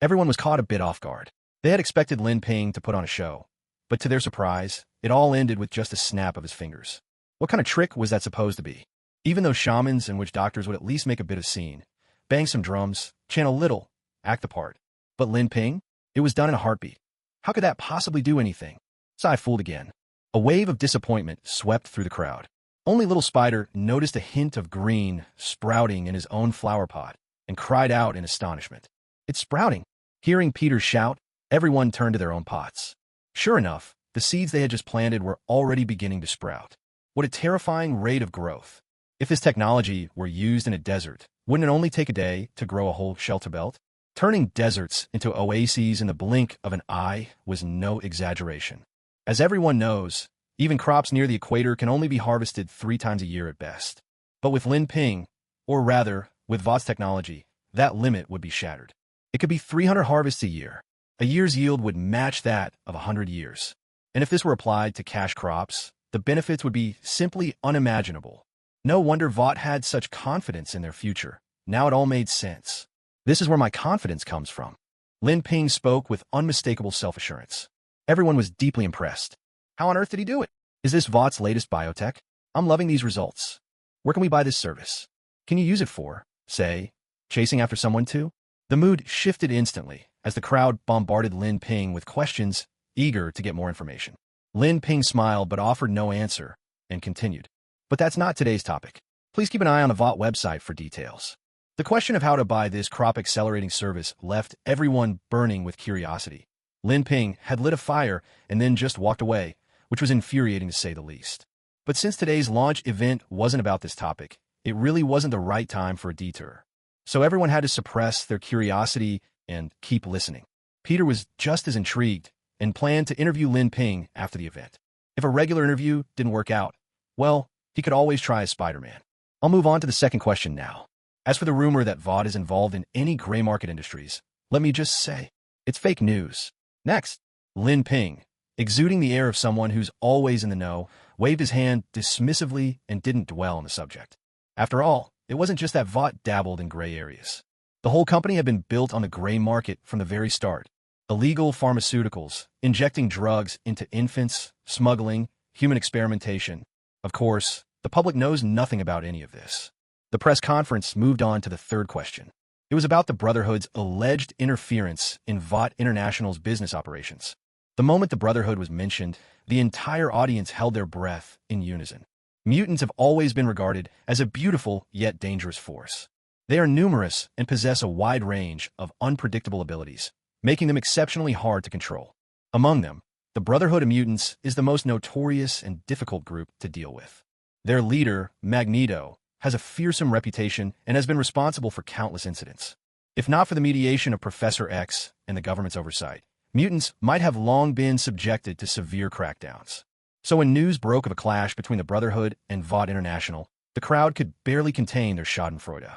Everyone was caught a bit off guard. They had expected Lin Ping to put on a show, but to their surprise, it all ended with just a snap of his fingers. What kind of trick was that supposed to be? Even though shamans and witch doctors would at least make a bit of scene, bang some drums, chant a little, act the part. But Lin Ping? It was done in a heartbeat. How could that possibly do anything? So I fooled again. A wave of disappointment swept through the crowd. Only Little Spider noticed a hint of green sprouting in his own flower pot and cried out in astonishment. It's sprouting. Hearing Peter shout, everyone turned to their own pots. Sure enough, the seeds they had just planted were already beginning to sprout. What a terrifying rate of growth. If this technology were used in a desert, wouldn't it only take a day to grow a whole shelter belt? Turning deserts into oases in the blink of an eye was no exaggeration. As everyone knows, even crops near the equator can only be harvested 3 times a year at best. But with Lin Ping, or rather, with VOD's technology, that limit would be shattered. It could be 300 harvests a year. A year's yield would match that of 100 years. And if this were applied to cash crops, the benefits would be simply unimaginable. No wonder VOD had such confidence in their future. Now it all made sense. This is where my confidence comes from. Lin Ping spoke with unmistakable self-assurance. Everyone was deeply impressed. How on earth did he do it? Is this VOD's latest biotech? I'm loving these results. Where can we buy this service? Can you use it for, say, chasing after someone too? The mood shifted instantly as the crowd bombarded Lin Ping with questions, eager to get more information. Lin Ping smiled but offered no answer and continued. But that's not today's topic. Please keep an eye on the VOD website for details. The question of how to buy this crop accelerating service left everyone burning with curiosity. Lin Ping had lit a fire and then just walked away, which was infuriating to say the least. But since today's launch event wasn't about this topic, it really wasn't the right time for a detour. So everyone had to suppress their curiosity and keep listening. Peter was just as intrigued and planned to interview Lin Ping after the event. If a regular interview didn't work out, well, he could always try as Spider-Man. I'll move on to the second question now. As for the rumor that VOD is involved in any gray market industries, let me just say, it's fake news. Next, Lin Ping, exuding the air of someone who's always in the know, waved his hand dismissively and didn't dwell on the subject. After all, it wasn't just that VOD dabbled in gray areas. The whole company had been built on the gray market from the very start. Illegal pharmaceuticals, injecting drugs into infants, smuggling, human experimentation. Of course, the public knows nothing about any of this. The press conference moved on to the third question. It was about the Brotherhood's alleged interference in VOD International's business operations. The moment the Brotherhood was mentioned, the entire audience held their breath in unison. Mutants have always been regarded as a beautiful yet dangerous force. They are numerous and possess a wide range of unpredictable abilities, making them exceptionally hard to control. Among them, the Brotherhood of Mutants is the most notorious and difficult group to deal with. Their leader, Magneto, has a fearsome reputation and has been responsible for countless incidents. If not for the mediation of Professor X and the government's oversight, mutants might have long been subjected to severe crackdowns. So when news broke of a clash between the Brotherhood and VOD International, the crowd could barely contain their schadenfreude.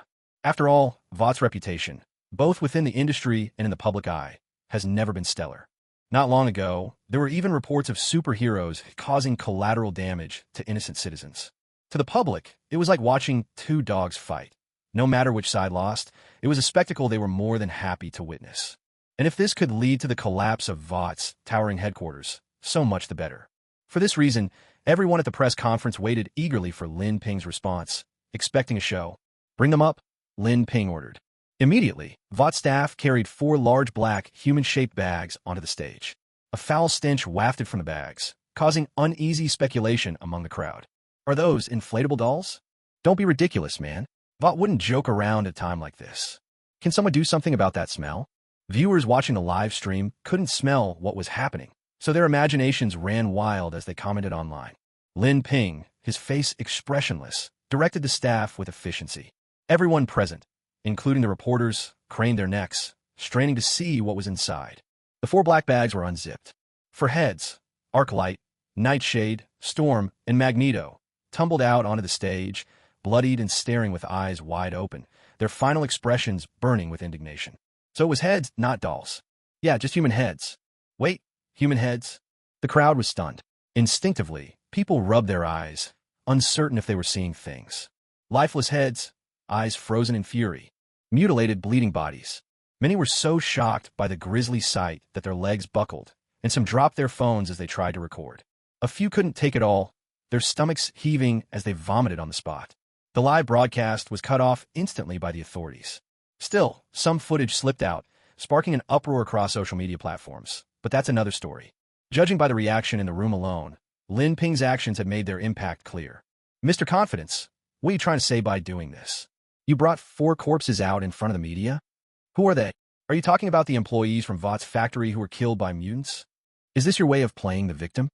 After all, VOD's reputation, both within the industry and in the public eye, has never been stellar. Not long ago, there were even reports of superheroes causing collateral damage to innocent citizens. To the public, it was like watching 2 dogs fight. No matter which side lost, it was a spectacle they were more than happy to witness. And if this could lead to the collapse of VOD's towering headquarters, so much the better. For this reason, everyone at the press conference waited eagerly for Lin Ping's response, expecting a show. Bring them up, Lin Ping ordered. Immediately, VOD staff carried 4 large black, human-shaped bags onto the stage. A foul stench wafted from the bags, causing uneasy speculation among the crowd. Are those inflatable dolls? Don't be ridiculous, man. VOD wouldn't joke around at a time like this. Can someone do something about that smell? Viewers watching the live stream couldn't smell what was happening, so their imaginations ran wild as they commented online. Lin Ping, his face expressionless, directed the staff with efficiency. Everyone present, including the reporters, craned their necks, straining to see what was inside. The 4 black bags were unzipped. For heads, Arclight, Nightshade, Storm, and Magneto. tumbled out onto the stage, bloodied and staring with eyes wide open, their final expressions burning with indignation. So it was heads, not dolls. Yeah, just human heads. Wait, human heads? The crowd was stunned. Instinctively, people rubbed their eyes, uncertain if they were seeing things. Lifeless heads, eyes frozen in fury, mutilated, bleeding bodies. Many were so shocked by the grisly sight that their legs buckled, and some dropped their phones as they tried to record. A few couldn't take it all, their stomachs heaving as they vomited on the spot. The live broadcast was cut off instantly by the authorities. Still, some footage slipped out, sparking an uproar across social media platforms. But that's another story. Judging by the reaction in the room alone, Lin Ping's actions had made their impact clear. Mr. Confidence, what are you trying to say by doing this? You brought 4 corpses out in front of the media? Who are they? Are you talking about the employees from Vought's factory who were killed by mutants? Is this your way of playing the victim?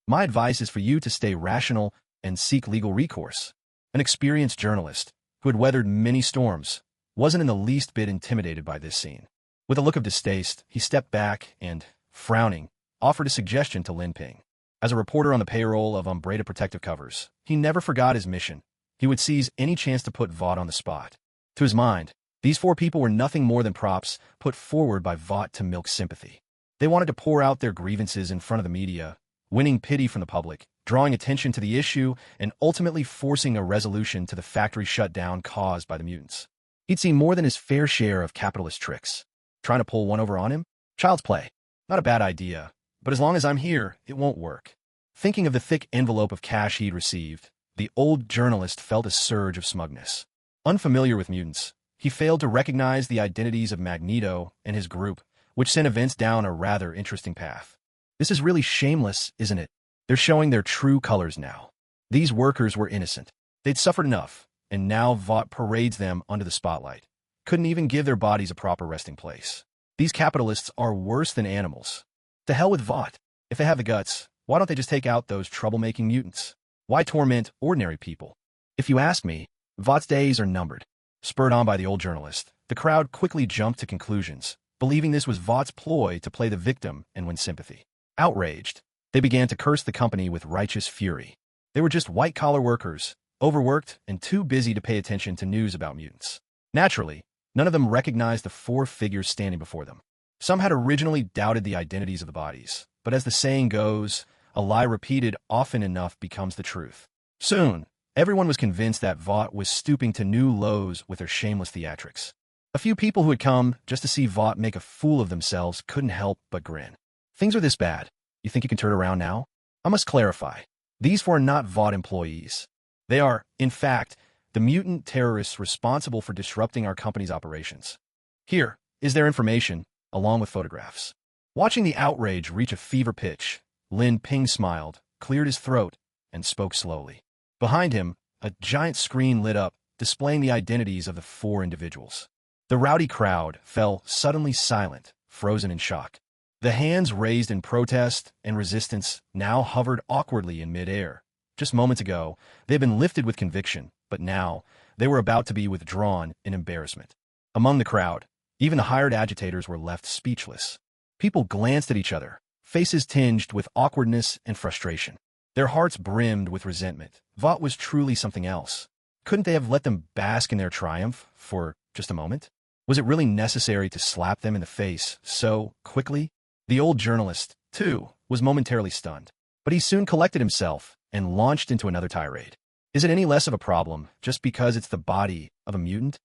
My advice is for you to stay rational and seek legal recourse. An experienced journalist, who had weathered many storms, wasn't in the least bit intimidated by this scene. With a look of distaste, he stepped back and, frowning, offered a suggestion to Lin Ping. As a reporter on the payroll of Umbrella Protective Covers, he never forgot his mission. He would seize any chance to put Vought on the spot. To his mind, these 4 people were nothing more than props put forward by Vought to milk sympathy. They wanted to pour out their grievances in front of the media, winning pity from the public, drawing attention to the issue, and ultimately forcing a resolution to the factory shutdown caused by the mutants. He'd seen more than his fair share of capitalist tricks. Trying to pull one over on him? Child's play. Not a bad idea, but as long as I'm here, it won't work. Thinking of the thick envelope of cash he'd received, the old journalist felt a surge of smugness. Unfamiliar with mutants, he failed to recognize the identities of Magneto and his group, which sent events down a rather interesting path. This is really shameless, isn't it? They're showing their true colors now. These workers were innocent. They'd suffered enough, and now Vought parades them under the spotlight. Couldn't even give their bodies a proper resting place. These capitalists are worse than animals. To hell with Vought. If they have the guts, why don't they just take out those troublemaking mutants? Why torment ordinary people? If you ask me, Vought's days are numbered. Spurred on by the old journalist, the crowd quickly jumped to conclusions, believing this was Vought's ploy to play the victim and win sympathy. Outraged, they began to curse the company with righteous fury. They were just white-collar workers, overworked and too busy to pay attention to news about mutants. Naturally, none of them recognized the 4 figures standing before them. Some had originally doubted the identities of the bodies, but as the saying goes, a lie repeated often enough becomes the truth. Soon, everyone was convinced that Vought was stooping to new lows with their shameless theatrics. A few people who had come just to see Vought make a fool of themselves couldn't help but grin. Things are this bad. You think you can turn around now? I must clarify. These 4 are not Vought employees. They are, in fact, the mutant terrorists responsible for disrupting our company's operations. Here is their information, along with photographs. Watching the outrage reach a fever pitch, Lin Ping smiled, cleared his throat, and spoke slowly. Behind him, a giant screen lit up, displaying the identities of the 4 individuals. The rowdy crowd fell suddenly silent, frozen in shock. The hands raised in protest and resistance now hovered awkwardly in midair. Just moments ago, they had been lifted with conviction, but now they were about to be withdrawn in embarrassment. Among the crowd, even the hired agitators were left speechless. People glanced at each other, faces tinged with awkwardness and frustration. Their hearts brimmed with resentment. Vought was truly something else. Couldn't they have let them bask in their triumph for just a moment? Was it really necessary to slap them in the face so quickly? The old journalist, too, was momentarily stunned, but he soon collected himself and launched into another tirade. Is it any less of a problem just because it's the body of a mutant?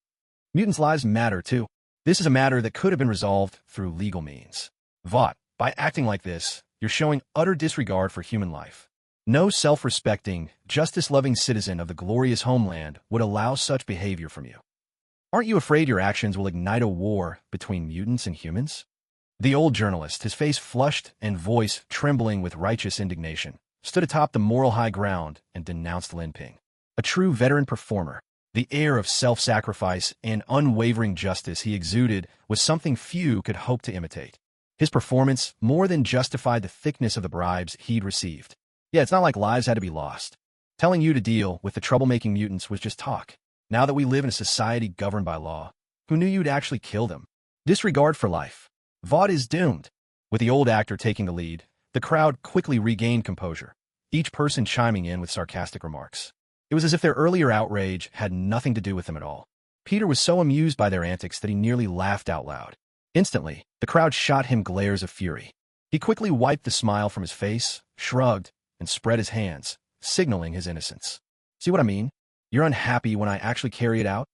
Mutants' lives matter, too. This is a matter that could have been resolved through legal means. Vought, by acting like this, you're showing utter disregard for human life. No self-respecting, justice-loving citizen of the glorious homeland would allow such behavior from you. Aren't you afraid your actions will ignite a war between mutants and humans? The old journalist, his face flushed and voice trembling with righteous indignation, stood atop the moral high ground and denounced Lin Ping. A true veteran performer, the air of self-sacrifice and unwavering justice he exuded was something few could hope to imitate. His performance more than justified the thickness of the bribes he'd received. Yeah, it's not like lives had to be lost. Telling you to deal with the troublemaking mutants was just talk. Now that we live in a society governed by law, who knew you'd actually kill them? Disregard for life. Vought is doomed. With the old actor taking the lead, the crowd quickly regained composure, each person chiming in with sarcastic remarks. It was as if their earlier outrage had nothing to do with them at all. Peter was so amused by their antics that he nearly laughed out loud. Instantly, the crowd shot him glares of fury. He quickly wiped the smile from his face, shrugged, and spread his hands, signaling his innocence. See what I mean? You're unhappy when I actually carry it out?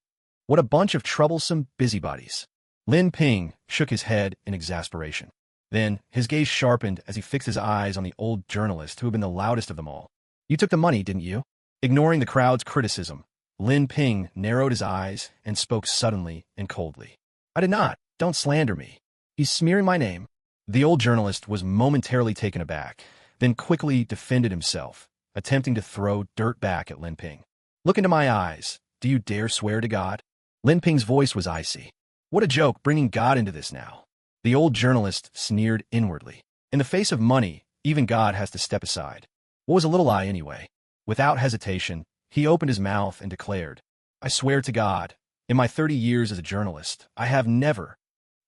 What a bunch of troublesome busybodies. Lin Ping shook his head in exasperation. Then, his gaze sharpened as he fixed his eyes on the old journalist who had been the loudest of them all. You took the money, didn't you? Ignoring the crowd's criticism, Lin Ping narrowed his eyes and spoke suddenly and coldly. I did not. Don't slander me. He's smearing my name. The old journalist was momentarily taken aback, then quickly defended himself, attempting to throw dirt back at Lin Ping. Look into my eyes. Do you dare swear to God? Lin Ping's voice was icy. What a joke, bringing God into this now. The old journalist sneered inwardly. In the face of money, even God has to step aside. What was a little lie anyway? Without hesitation, he opened his mouth and declared, I swear to God, in my 30 years as a journalist, I have never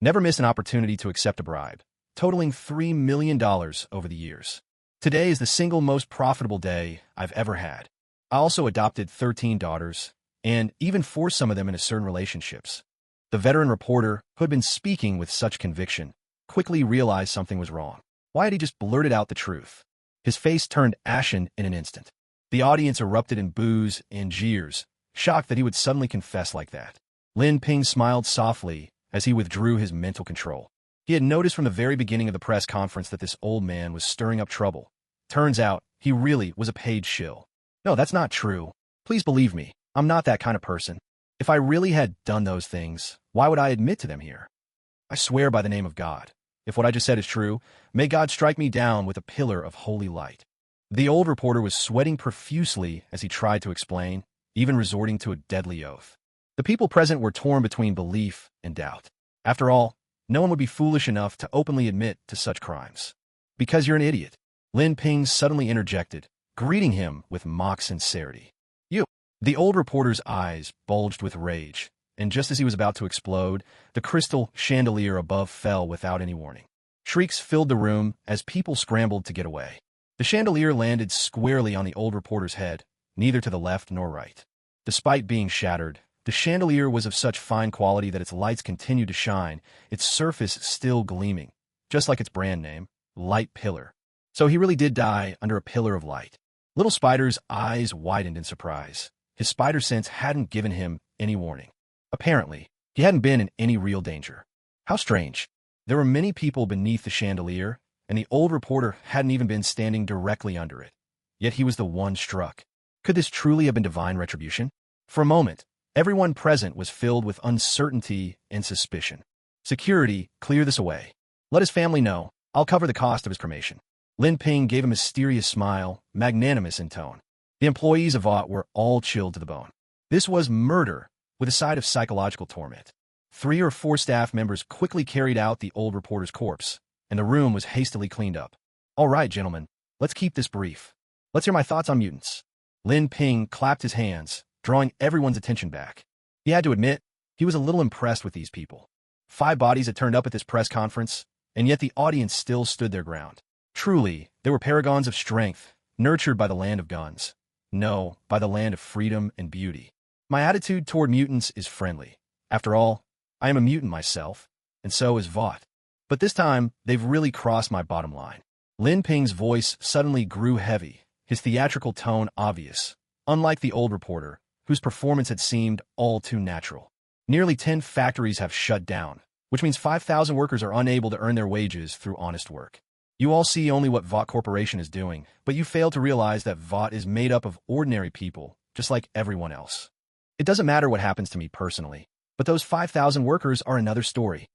missed an opportunity to accept a bribe, totaling $3 million over the years. Today is the single most profitable day I've ever had. I also adopted 13 daughters, and even forced some of them into certain relationships. The veteran reporter, who had been speaking with such conviction, quickly realized something was wrong. Why had he just blurted out the truth? His face turned ashen in an instant. The audience erupted in boos and jeers, shocked that he would suddenly confess like that. Lin Ping smiled softly as he withdrew his mental control. He had noticed from the very beginning of the press conference that this old man was stirring up trouble. Turns out, he really was a paid shill. No, that's not true. Please believe me, I'm not that kind of person. If I really had done those things, why would I admit to them here? I swear by the name of God. If what I just said is true, may God strike me down with a pillar of holy light. The old reporter was sweating profusely as he tried to explain, even resorting to a deadly oath. The people present were torn between belief and doubt. After all, no one would be foolish enough to openly admit to such crimes. Because you're an idiot, Lin Ping suddenly interjected, greeting him with mock sincerity. You! The old reporter's eyes bulged with rage, and just as he was about to explode, the crystal chandelier above fell without any warning. Shrieks filled the room as people scrambled to get away. The chandelier landed squarely on the old reporter's head, neither to the left nor right. Despite being shattered, the chandelier was of such fine quality that its lights continued to shine, its surface still gleaming, just like its brand name, Light Pillar. So he really did die under a pillar of light. Little Spider's eyes widened in surprise. His spider sense hadn't given him any warning. Apparently, he hadn't been in any real danger. How strange. There were many people beneath the chandelier, and the old reporter hadn't even been standing directly under it. Yet he was the one struck. Could this truly have been divine retribution? For a moment, everyone present was filled with uncertainty and suspicion. Security, clear this away. Let his family know. I'll cover the cost of his cremation. Lin Ping gave a mysterious smile, magnanimous in tone. The employees of Vought were all chilled to the bone. This was murder, with a side of psychological torment. 3 or 4 staff members quickly carried out the old reporter's corpse, and the room was hastily cleaned up. All right, gentlemen, let's keep this brief. Let's hear my thoughts on mutants. Lin Ping clapped his hands, drawing everyone's attention back. He had to admit, he was a little impressed with these people. 5 bodies had turned up at this press conference, and yet the audience still stood their ground. Truly, they were paragons of strength, nurtured by the land of guns. No, by the land of freedom and beauty. My attitude toward mutants is friendly. After all, I am a mutant myself, and so is Vought. But this time, they've really crossed my bottom line. Lin Ping's voice suddenly grew heavy, his theatrical tone obvious, unlike the old reporter, whose performance had seemed all too natural. Nearly 10 factories have shut down, which means 5,000 workers are unable to earn their wages through honest work. You all see only what Vought Corporation is doing, but you fail to realize that Vought is made up of ordinary people, just like everyone else. It doesn't matter what happens to me personally, but those 5,000 workers are another story.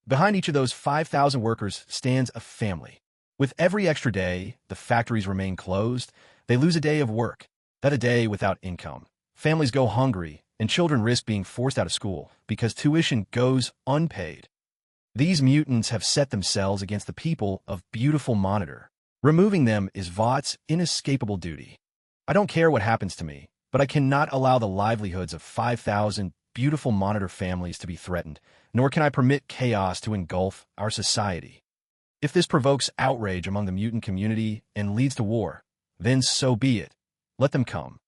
Behind each of those 5,000 workers stands a family. With every extra day, the factories remain closed, they lose a day of work, that a day without income. Families go hungry, and children risk being forced out of school because tuition goes unpaid. These mutants have set themselves against the people of beautiful Monitor. Removing them is Vought's inescapable duty. I don't care what happens to me, but I cannot allow the livelihoods of 5,000 beautiful Monitor families to be threatened, nor can I permit chaos to engulf our society. If this provokes outrage among the mutant community and leads to war, then so be it. Let them come.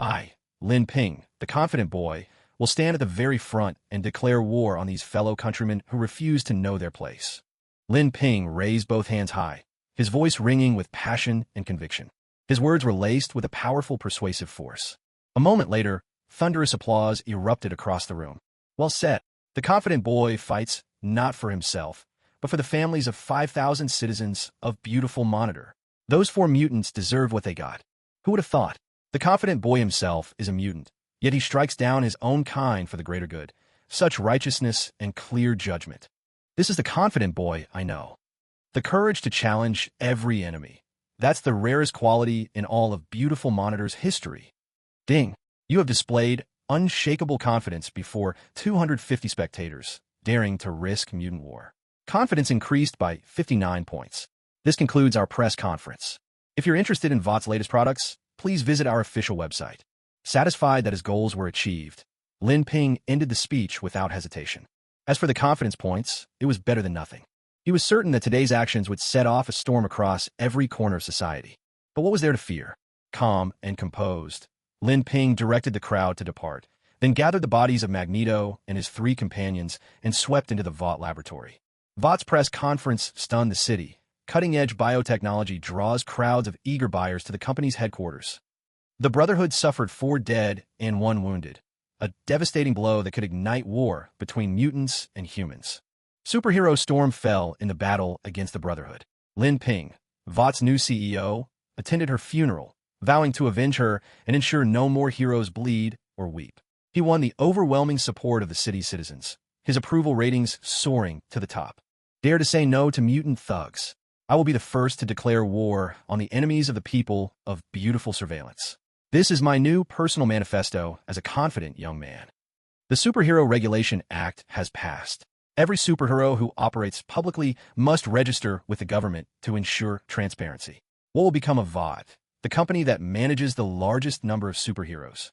I, Lin Ping, the confident boy, will stand at the very front and declare war on these fellow countrymen who refuse to know their place. Lin Ping raised both hands high, his voice ringing with passion and conviction. His words were laced with a powerful persuasive force. A moment later, thunderous applause erupted across the room. Well said. The confident boy fights not for himself, but for the families of 5,000 citizens of beautiful Monitor. Those 4 mutants deserve what they got. Who would have thought? The confident boy himself is a mutant, yet he strikes down his own kind for the greater good. Such righteousness and clear judgment. This is the confident boy I know. The courage to challenge every enemy. That's the rarest quality in all of beautiful Monitor's history. Ding! You have displayed unshakable confidence before 250 spectators, daring to risk mutant war. Confidence increased by 59 points. This concludes our press conference. If you're interested in Vought's latest products, please visit our official website. Satisfied that his goals were achieved, Lin Ping ended the speech without hesitation. As for the confidence points, it was better than nothing. He was certain that today's actions would set off a storm across every corner of society. But what was there to fear? Calm and composed, Lin Ping directed the crowd to depart, then gathered the bodies of Magneto and his 3 companions and swept into the Vought laboratory. Vought's press conference stunned the city. Cutting-edge biotechnology draws crowds of eager buyers to the company's headquarters. The Brotherhood suffered 4 dead and 1 wounded, a devastating blow that could ignite war between mutants and humans. Superhero Storm fell in the battle against the Brotherhood. Lin Ping, Vought's new CEO, attended her funeral, vowing to avenge her and ensure no more heroes bleed or weep. He won the overwhelming support of the city's citizens, his approval ratings soaring to the top. Dare to say no to mutant thugs. I will be the first to declare war on the enemies of the people of beautiful surveillance. This is my new personal manifesto as a confident young man. The Superhero Regulation Act has passed. Every superhero who operates publicly must register with the government to ensure transparency. What will become of Vought, the company that manages the largest number of superheroes?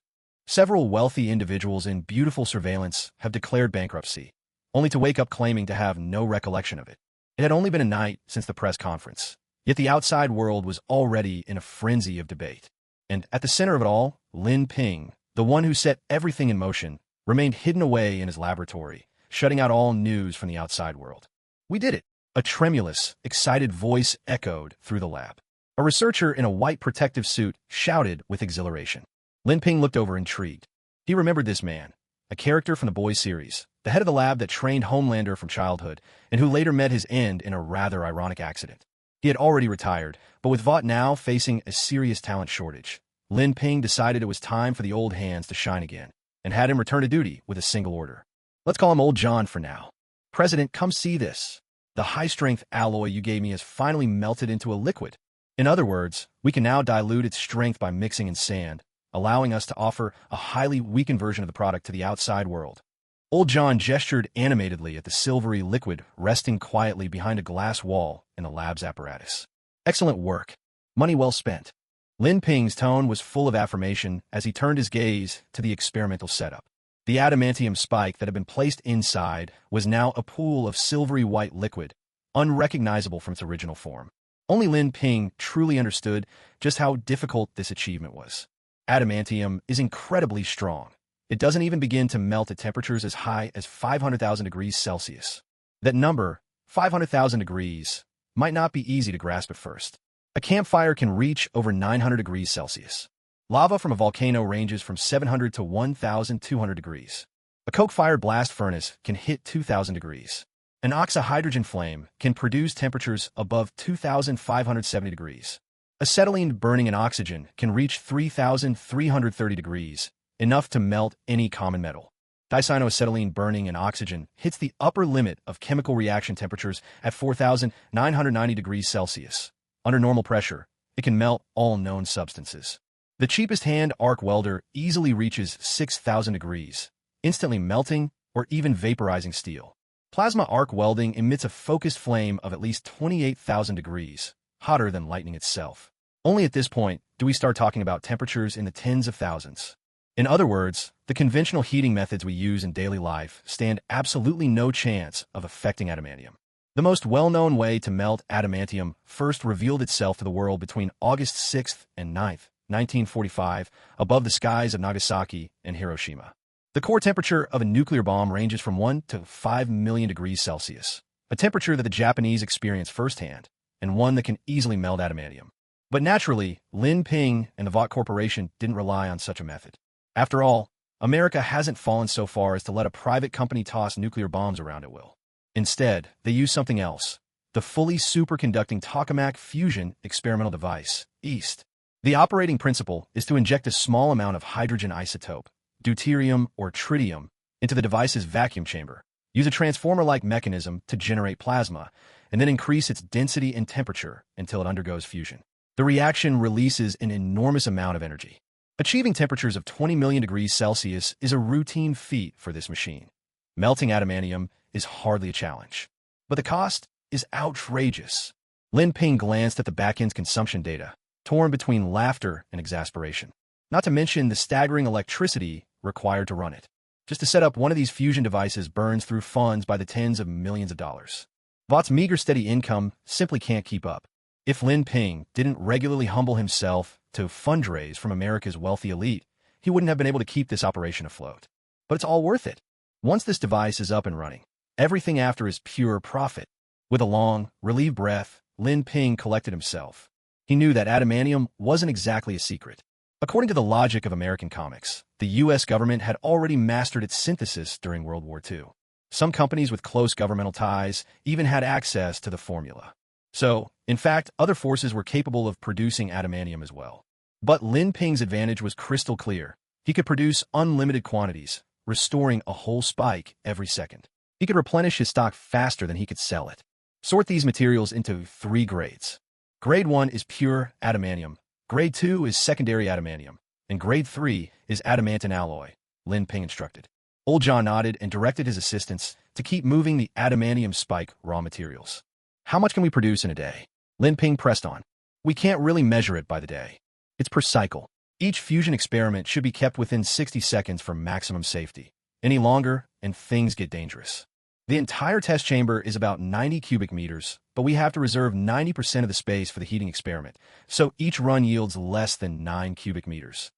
Several wealthy individuals in beautiful surveillance have declared bankruptcy, only to wake up claiming to have no recollection of it. It had only been a night since the press conference, yet the outside world was already in a frenzy of debate. And at the center of it all, Lin Ping, the one who set everything in motion, remained hidden away in his laboratory, shutting out all news from the outside world. We did it! A tremulous, excited voice echoed through the lab. A researcher in a white protective suit shouted with exhilaration. Lin Ping looked over intrigued. He remembered this man, a character from the Boys series, the head of the lab that trained Homelander from childhood, and who later met his end in a rather ironic accident. He had already retired, but with Vought now facing a serious talent shortage, Lin Ping decided it was time for the old hands to shine again, and had him return to duty with a single order. Let's call him Old John for now. President, come see this. The high-strength alloy you gave me has finally melted into a liquid. In other words, we can now dilute its strength by mixing in sand, allowing us to offer a highly weakened version of the product to the outside world. Old John gestured animatedly at the silvery liquid resting quietly behind a glass wall in the lab's apparatus. Excellent work. Money well spent. Lin Ping's tone was full of affirmation as he turned his gaze to the experimental setup. The adamantium spike that had been placed inside was now a pool of silvery white liquid, unrecognizable from its original form. Only Lin Ping truly understood just how difficult this achievement was. Adamantium is incredibly strong. It doesn't even begin to melt at temperatures as high as 500,000 degrees Celsius. That number, 500,000 degrees, might not be easy to grasp at first. A campfire can reach over 900 degrees Celsius. Lava from a volcano ranges from 700 to 1,200 degrees. A coke-fired blast furnace can hit 2,000 degrees. An oxyhydrogen flame can produce temperatures above 2,570 degrees. Acetylene burning in oxygen can reach 3,330 degrees, enough to melt any common metal. Dicyanoacetylene burning in oxygen hits the upper limit of chemical reaction temperatures at 4,990 degrees Celsius. Under normal pressure, it can melt all known substances. The cheapest hand arc welder easily reaches 6,000 degrees, instantly melting or even vaporizing steel. Plasma arc welding emits a focused flame of at least 28,000 degrees, hotter than lightning itself. Only at this point do we start talking about temperatures in the tens of thousands. In other words, the conventional heating methods we use in daily life stand absolutely no chance of affecting adamantium. The most well-known way to melt adamantium first revealed itself to the world between August 6th and 9th, 1945, above the skies of Nagasaki and Hiroshima. The core temperature of a nuclear bomb ranges from 1 to 5 million degrees Celsius, a temperature that the Japanese experience firsthand, and one that can easily melt adamantium. But naturally, Lin Ping and the Vought Corporation didn't rely on such a method. After all, America hasn't fallen so far as to let a private company toss nuclear bombs around at will. Instead, they use something else, the fully superconducting tokamak fusion experimental device, EAST. The operating principle is to inject a small amount of hydrogen isotope, deuterium or tritium, into the device's vacuum chamber, use a transformer-like mechanism to generate plasma, and then increase its density and temperature until it undergoes fusion. The reaction releases an enormous amount of energy. Achieving temperatures of 20 million degrees Celsius is a routine feat for this machine. Melting adamantium is hardly a challenge. But the cost is outrageous. Lin Ping glanced at the backend's consumption data, torn between laughter and exasperation. Not to mention the staggering electricity required to run it. Just to set up one of these fusion devices burns through funds by the tens of millions of dollars. Vought's meager steady income simply can't keep up. If Lin Ping didn't regularly humble himself to fundraise from America's wealthy elite, he wouldn't have been able to keep this operation afloat. But it's all worth it. Once this device is up and running, everything after is pure profit. With a long, relieved breath, Lin Ping collected himself. He knew that adamantium wasn't exactly a secret. According to the logic of American comics, the U.S. government had already mastered its synthesis during World War II. Some companies with close governmental ties even had access to the formula. So, in fact, other forces were capable of producing adamantium as well. But Lin Ping's advantage was crystal clear. He could produce unlimited quantities, restoring a whole spike every second. He could replenish his stock faster than he could sell it. Sort these materials into 3 grades. Grade 1 is pure adamantium. Grade 2 is secondary adamantium. And Grade 3 is adamantine alloy, Lin Ping instructed. Old John nodded and directed his assistants to keep moving the adamantium spike raw materials. How much can we produce in a day? Lin Ping pressed on. We can't really measure it by the day. It's per cycle. Each fusion experiment should be kept within 60 seconds for maximum safety. Any longer, and things get dangerous. The entire test chamber is about 90 cubic meters, but we have to reserve 90% of the space for the heating experiment, so each run yields less than 9 cubic meters.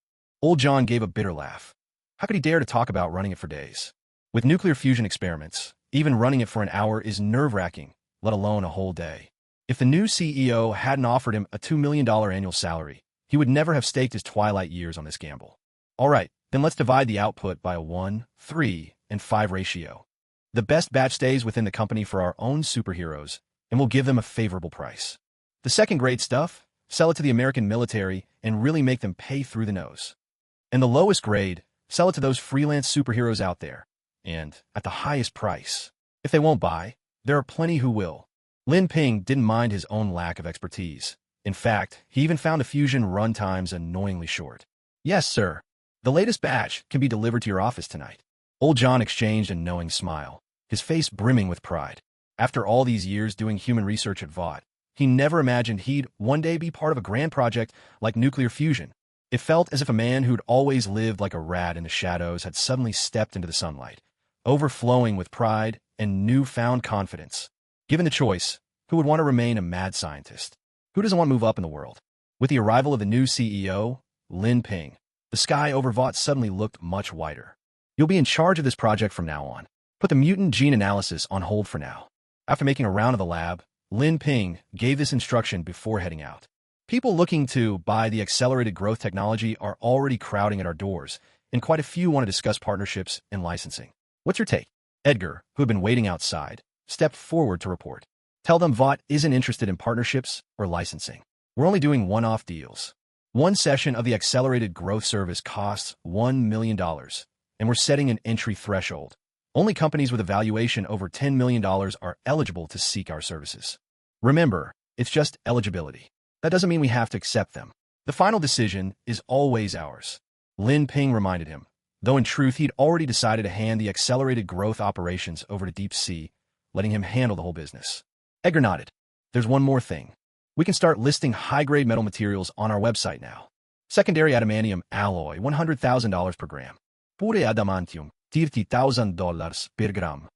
Old John gave a bitter laugh. How could he dare to talk about running it for days? With nuclear fusion experiments, even running it for an hour is nerve-wracking, let alone a whole day. If the new CEO hadn't offered him a $2 million annual salary, he would never have staked his twilight years on this gamble. All right, then let's divide the output by a 1, 3, and 5 ratio. The best batch stays within the company for our own superheroes, and we'll give them a favorable price. The second grade stuff, sell it to the American military and really make them pay through the nose. And the lowest grade, sell it to those freelance superheroes out there, and at the highest price. If they won't buy, there are plenty who will. Lin Ping didn't mind his own lack of expertise. In fact, he even found the fusion run times annoyingly short. Yes, sir. The latest batch can be delivered to your office tonight. Old John exchanged a knowing smile, his face brimming with pride. After all these years doing human research at Vought, he never imagined he'd one day be part of a grand project like nuclear fusion. It felt as if a man who'd always lived like a rat in the shadows had suddenly stepped into the sunlight, overflowing with pride and newfound confidence. Given the choice, who would want to remain a mad scientist? Who doesn't want to move up in the world? With the arrival of the new CEO, Lin Ping, the sky over Vought suddenly looked much wider. You'll be in charge of this project from now on. Put the mutant gene analysis on hold for now. After making a round of the lab, Lin Ping gave this instruction before heading out. People looking to buy the accelerated growth technology are already crowding at our doors, and quite a few want to discuss partnerships and licensing. What's your take? Edgar, who had been waiting outside, stepped forward to report. Tell them Vought isn't interested in partnerships or licensing. We're only doing one-off deals. One session of the accelerated growth service costs $1 million, and we're setting an entry threshold. Only companies with a valuation over $10 million are eligible to seek our services. Remember, it's just eligibility. That doesn't mean we have to accept them. The final decision is always ours. Lin Ping reminded him, though in truth he'd already decided to hand the accelerated growth operations over to Deep Sea, letting him handle the whole business. Edgar nodded. There's one more thing. We can start listing high-grade metal materials on our website now. Secondary adamantium alloy, $100,000 per gram. Pure adamantium, $30,000 per gram.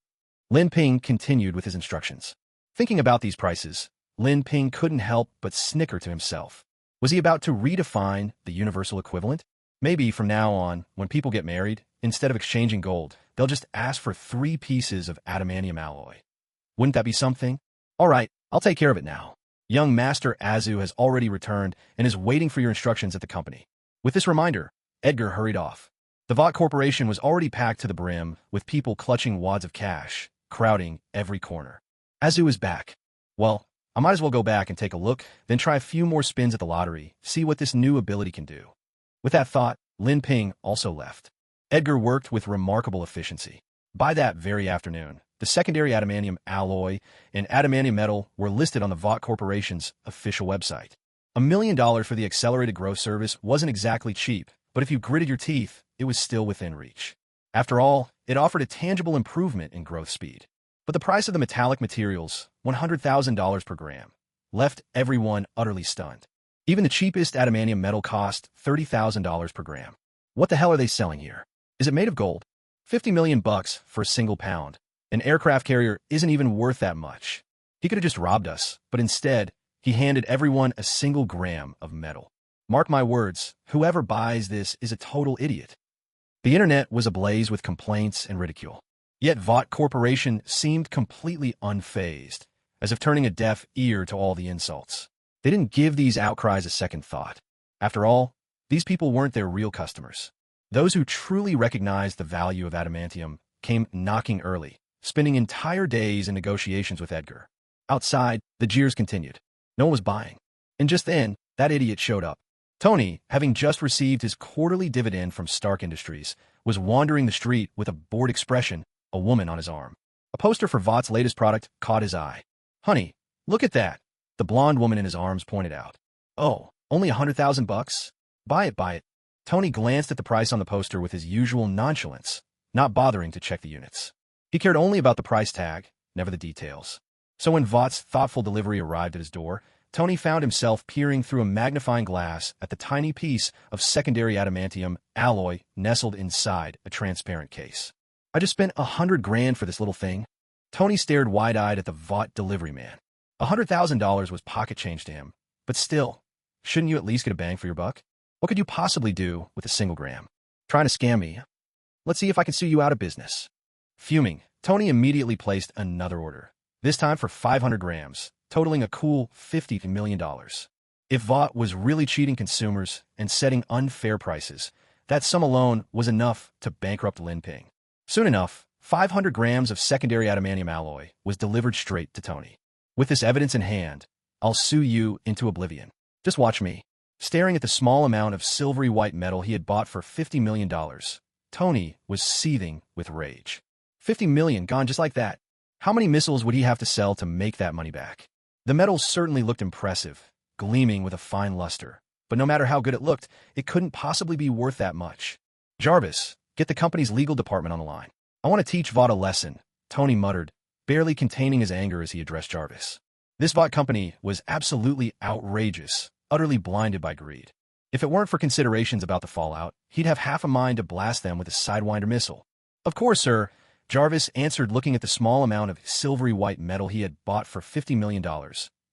Lin Ping continued with his instructions. Thinking about these prices, Lin Ping couldn't help but snicker to himself. Was he about to redefine the universal equivalent? Maybe from now on, when people get married, instead of exchanging gold, they'll just ask for 3 pieces of adamantium alloy. Wouldn't that be something? All right, I'll take care of it now. Young Master Azu has already returned and is waiting for your instructions at the company. With this reminder, Edgar hurried off. The Vought Corporation was already packed to the brim, with people clutching wads of cash, crowding every corner. Azu is back. Well, I might as well go back and take a look, then try a few more spins at the lottery, see what this new ability can do. With that thought, Lin Ping also left. Edgar worked with remarkable efficiency. By that very afternoon, the secondary adamantium alloy and adamantium metal were listed on the Vought Corporation's official website. $1 million for the accelerated growth service wasn't exactly cheap, but if you gritted your teeth, it was still within reach. After all, it offered a tangible improvement in growth speed. But the price of the metallic materials, $100,000 per gram, left everyone utterly stunned. Even the cheapest adamantium metal cost $30,000 per gram. What the hell are they selling here? Is it made of gold? $50 million for a single pound. An aircraft carrier isn't even worth that much. He could have just robbed us, but instead, he handed everyone a single gram of metal. Mark my words, whoever buys this is a total idiot. The internet was ablaze with complaints and ridicule. Yet Vought Corporation seemed completely unfazed, as if turning a deaf ear to all the insults. They didn't give these outcries a second thought. After all, these people weren't their real customers. Those who truly recognized the value of adamantium came knocking early, spending entire days in negotiations with Edgar. Outside, the jeers continued. No one was buying. And just then, that idiot showed up. Tony, having just received his quarterly dividend from Stark Industries, was wandering the street with a bored expression, a woman on his arm. A poster for Vought's latest product caught his eye. "Honey, look at that," the blonde woman in his arms pointed out. "Oh, only $100,000? Buy it, buy it." Tony glanced at the price on the poster with his usual nonchalance, not bothering to check the units. He cared only about the price tag, never the details. So when Vought's thoughtful delivery arrived at his door, Tony found himself peering through a magnifying glass at the tiny piece of secondary adamantium alloy nestled inside a transparent case. "I just spent $100,000 for this little thing." Tony stared wide-eyed at the Vought delivery man. $100,000 was pocket change to him, but still, shouldn't you at least get a bang for your buck? What could you possibly do with a single gram? Trying to scam me? Let's see if I can sue you out of business. Fuming, Tony immediately placed another order, this time for 500 grams, totaling a cool $50 million. If Vought was really cheating consumers and setting unfair prices, that sum alone was enough to bankrupt Lin Ping. Soon enough, 500 grams of secondary adamantium alloy was delivered straight to Tony. "With this evidence in hand, I'll sue you into oblivion. Just watch me." Staring at the small amount of silvery white metal he had bought for $50 million, Tony was seething with rage. $50 million gone just like that. How many missiles would he have to sell to make that money back? The metal certainly looked impressive, gleaming with a fine luster, but no matter how good it looked, it couldn't possibly be worth that much. "Jarvis, get the company's legal department on the line. I want to teach Vought a lesson," Tony muttered, barely containing his anger as he addressed Jarvis. This Vought company was absolutely outrageous, utterly blinded by greed. If it weren't for considerations about the fallout, he'd have half a mind to blast them with a Sidewinder missile. "Of course, sir," Jarvis answered, looking at the small amount of silvery white metal he had bought for $50 million.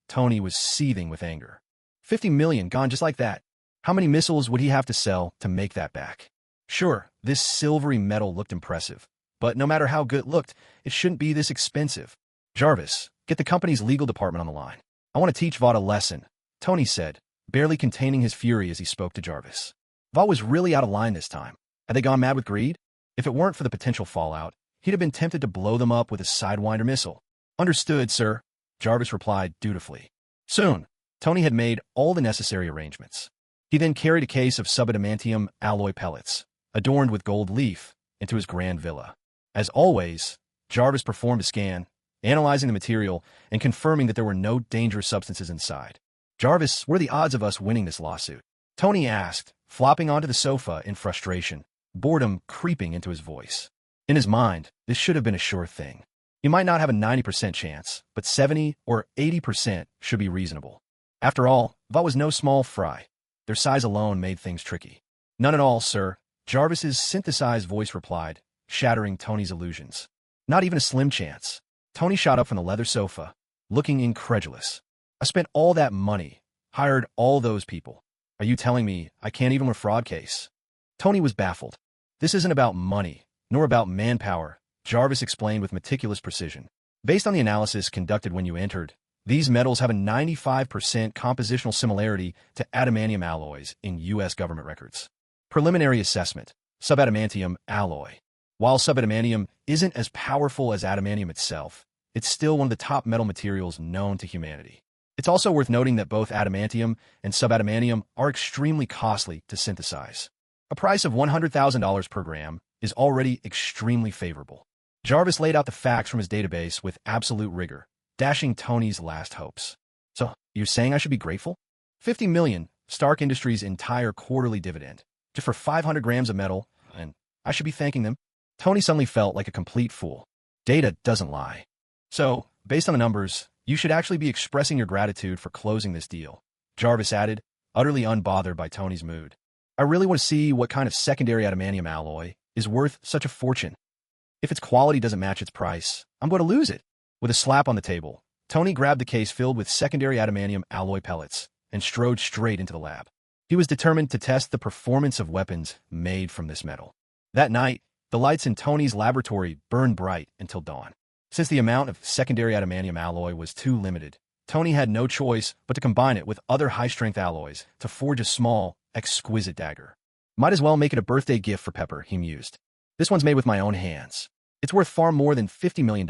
Tony was seething with anger. $50 million gone just like that. How many missiles would he have to sell to make that back? Sure, this silvery metal looked impressive, but no matter how good it looked, it shouldn't be this expensive. "Jarvis, get the company's legal department on the line. I want to teach Vought a lesson," Tony said, barely containing his fury as he spoke to Jarvis. Vought was really out of line this time. Had they gone mad with greed? If it weren't for the potential fallout, he'd have been tempted to blow them up with a Sidewinder missile. "Understood, sir," Jarvis replied dutifully. Soon, Tony had made all the necessary arrangements. He then carried a case of subadamantium alloy pellets, adorned with gold leaf, into his grand villa. As always, Jarvis performed a scan, analyzing the material and confirming that there were no dangerous substances inside. "Jarvis, what are the odds of us winning this lawsuit?" Tony asked, flopping onto the sofa in frustration, boredom creeping into his voice. In his mind, this should have been a sure thing. You might not have a 90% chance, but 70 or 80% should be reasonable. After all, Vought was no small fry. Their size alone made things tricky. "None at all, sir," Jarvis's synthesized voice replied, shattering Tony's illusions. "Not even a slim chance." Tony shot up from the leather sofa, looking incredulous. "I spent all that money, Hired all those people. Are you telling me I can't even win a fraud case? Tony was baffled. This isn't about money, nor about manpower, Jarvis explained with meticulous precision. Based on the analysis conducted when you entered, these metals have a 95% compositional similarity to adamantium alloys in U.S. government records. Preliminary assessment, subadamantium alloy. While subadamantium isn't as powerful as adamantium itself, it's still one of the top metal materials known to humanity. It's also worth noting that both adamantium and subadamantium are extremely costly to synthesize. A price of $100,000 per gram is already extremely favorable. Jarvis laid out the facts from his database with absolute rigor, dashing Tony's last hopes. So, you're saying I should be grateful? $50 million, Stark Industries' entire quarterly dividend, just for 500 grams of metal, and I should be thanking them? Tony suddenly felt like a complete fool. Data doesn't lie. So, based on the numbers, you should actually be expressing your gratitude for closing this deal, Jarvis added, utterly unbothered by Tony's mood. I really want to see what kind of secondary adamantium alloy is worth such a fortune. If its quality doesn't match its price, I'm going to lose it. With a slap on the table, Tony grabbed the case filled with secondary adamantium alloy pellets and strode straight into the lab. He was determined to test the performance of weapons made from this metal. That night, the lights in Tony's laboratory burned bright until dawn. Since the amount of secondary adamantium alloy was too limited, Tony had no choice but to combine it with other high-strength alloys to forge a small, exquisite dagger. Might as well make it a birthday gift for Pepper, he mused. This one's made with my own hands. It's worth far more than $50 million.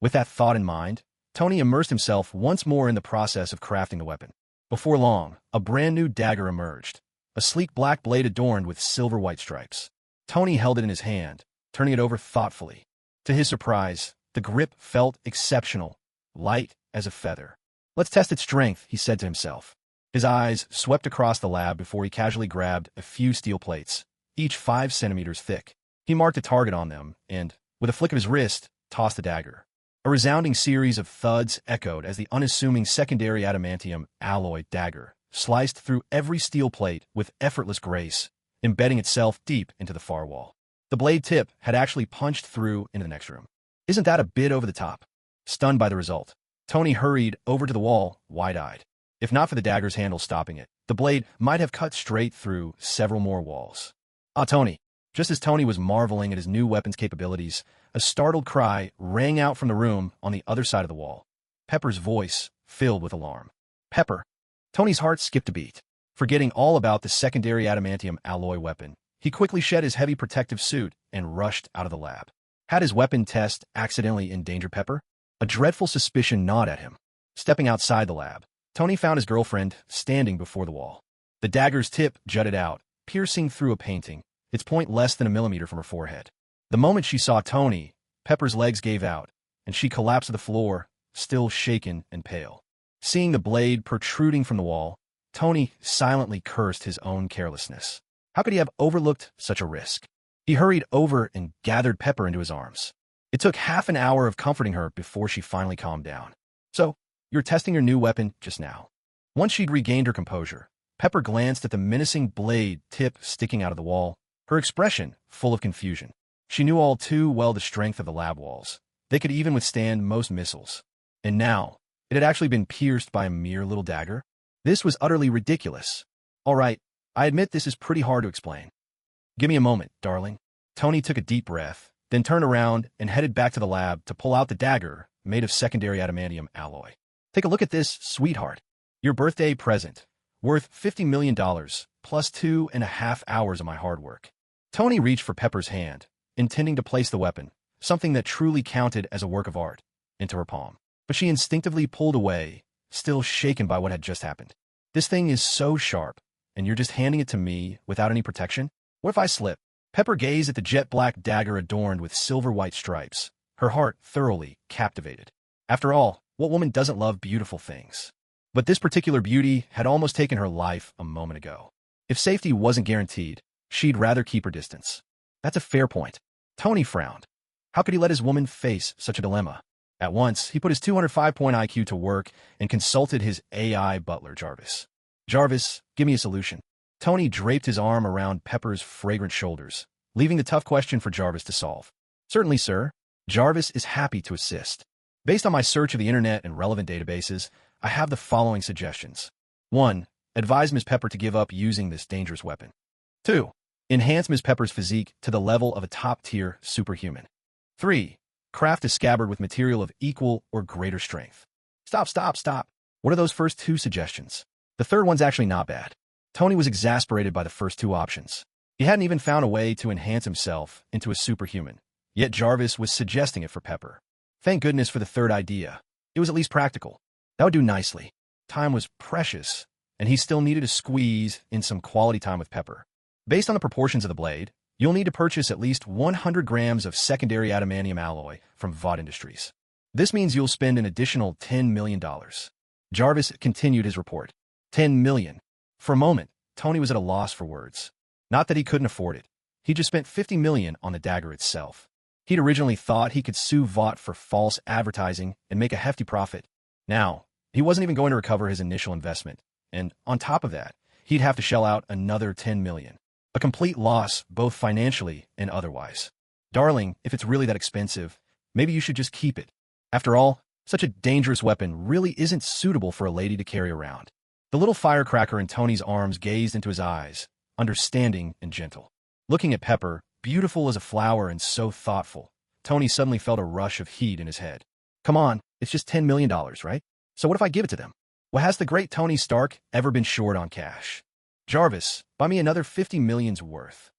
With that thought in mind, Tony immersed himself once more in the process of crafting the weapon. Before long, a brand new dagger emerged, a sleek black blade adorned with silver-white stripes. Tony held it in his hand, turning it over thoughtfully. To his surprise, the grip felt exceptional, light as a feather. Let's test its strength, he said to himself. His eyes swept across the lab before he casually grabbed a few steel plates, each 5 centimeters thick. He marked a target on them and, with a flick of his wrist, tossed the dagger. A resounding series of thuds echoed as the unassuming secondary adamantium alloy dagger sliced through every steel plate with effortless grace, embedding itself deep into the far wall. The blade tip had actually punched through into the next room. Isn't that a bit over the top? Stunned by the result, Tony hurried over to the wall, wide-eyed. If not for the dagger's handle stopping it, the blade might have cut straight through several more walls. Ah, Tony! Just as Tony was marveling at his new weapon's capabilities, a startled cry rang out from the room on the other side of the wall. Pepper's voice filled with alarm. Pepper! Tony's heart skipped a beat. Forgetting all about the secondary adamantium alloy weapon, he quickly shed his heavy protective suit and rushed out of the lab. Had his weapon test accidentally endangered Pepper? A dreadful suspicion gnawed at him. Stepping outside the lab, Tony found his girlfriend standing before the wall. The dagger's tip jutted out, piercing through a painting, its point less than a millimeter from her forehead. The moment she saw Tony, Pepper's legs gave out, and she collapsed to the floor, still shaken and pale. Seeing the blade protruding from the wall, Tony silently cursed his own carelessness. How could he have overlooked such a risk? He hurried over and gathered Pepper into his arms. It took half an hour of comforting her before she finally calmed down. So, you're testing your new weapon just now. Once she'd regained her composure, Pepper glanced at the menacing blade tip sticking out of the wall, her expression full of confusion. She knew all too well the strength of the lab walls. They could even withstand most missiles. And now, it had actually been pierced by a mere little dagger? This was utterly ridiculous. All right, I admit this is pretty hard to explain. Give me a moment, darling. Tony took a deep breath, then turned around and headed back to the lab to pull out the dagger made of secondary adamantium alloy. Take a look at this, sweetheart. Your birthday present, worth $50 million, plus 2.5 hours of my hard work. Tony reached for Pepper's hand, intending to place the weapon, something that truly counted as a work of art, into her palm. But she instinctively pulled away, still shaken by what had just happened. This thing is so sharp, and you're just handing it to me without any protection? What if I slip? Pepper gazed at the jet-black dagger adorned with silver-white stripes, her heart thoroughly captivated. After all, what woman doesn't love beautiful things? But this particular beauty had almost taken her life a moment ago. If safety wasn't guaranteed, she'd rather keep her distance. That's a fair point. Tony frowned. How could he let his woman face such a dilemma? At once, he put his 205-point IQ to work and consulted his AI butler, Jarvis. Jarvis, give me a solution. Tony draped his arm around Pepper's fragrant shoulders, leaving the tough question for Jarvis to solve. Certainly, sir. Jarvis is happy to assist. Based on my search of the internet and relevant databases, I have the following suggestions. 1. Advise Ms. Pepper to give up using this dangerous weapon. 2. Enhance Ms. Pepper's physique to the level of a top-tier superhuman. 3. Craft a scabbard with material of equal or greater strength. Stop. What are those first two suggestions? The third one's actually not bad. Tony was exasperated by the first two options. He hadn't even found a way to enhance himself into a superhuman, yet Jarvis was suggesting it for Pepper. Thank goodness for the third idea. It was at least practical. That would do nicely. Time was precious, and he still needed to squeeze in some quality time with Pepper. Based on the proportions of the blade, you'll need to purchase at least 100 grams of secondary adamantium alloy from Vought Industries. This means you'll spend an additional $10 million. Jarvis continued his report. $10 million. For a moment, Tony was at a loss for words. Not that he couldn't afford it. He just spent $50 million on the dagger itself. He'd originally thought he could sue Vought for false advertising and make a hefty profit. Now, he wasn't even going to recover his initial investment. And on top of that, he'd have to shell out another $10 million. A complete loss, both financially and otherwise. Darling, if it's really that expensive, maybe you should just keep it. After all, such a dangerous weapon really isn't suitable for a lady to carry around. The little firecracker in Tony's arms gazed into his eyes, understanding and gentle. Looking at Pepper, beautiful as a flower and so thoughtful, Tony suddenly felt a rush of heat in his head. Come on, it's just $10 million, right? So what if I give it to them? Well, has the great Tony Stark ever been short on cash? Jarvis, buy me another $50 million's worth.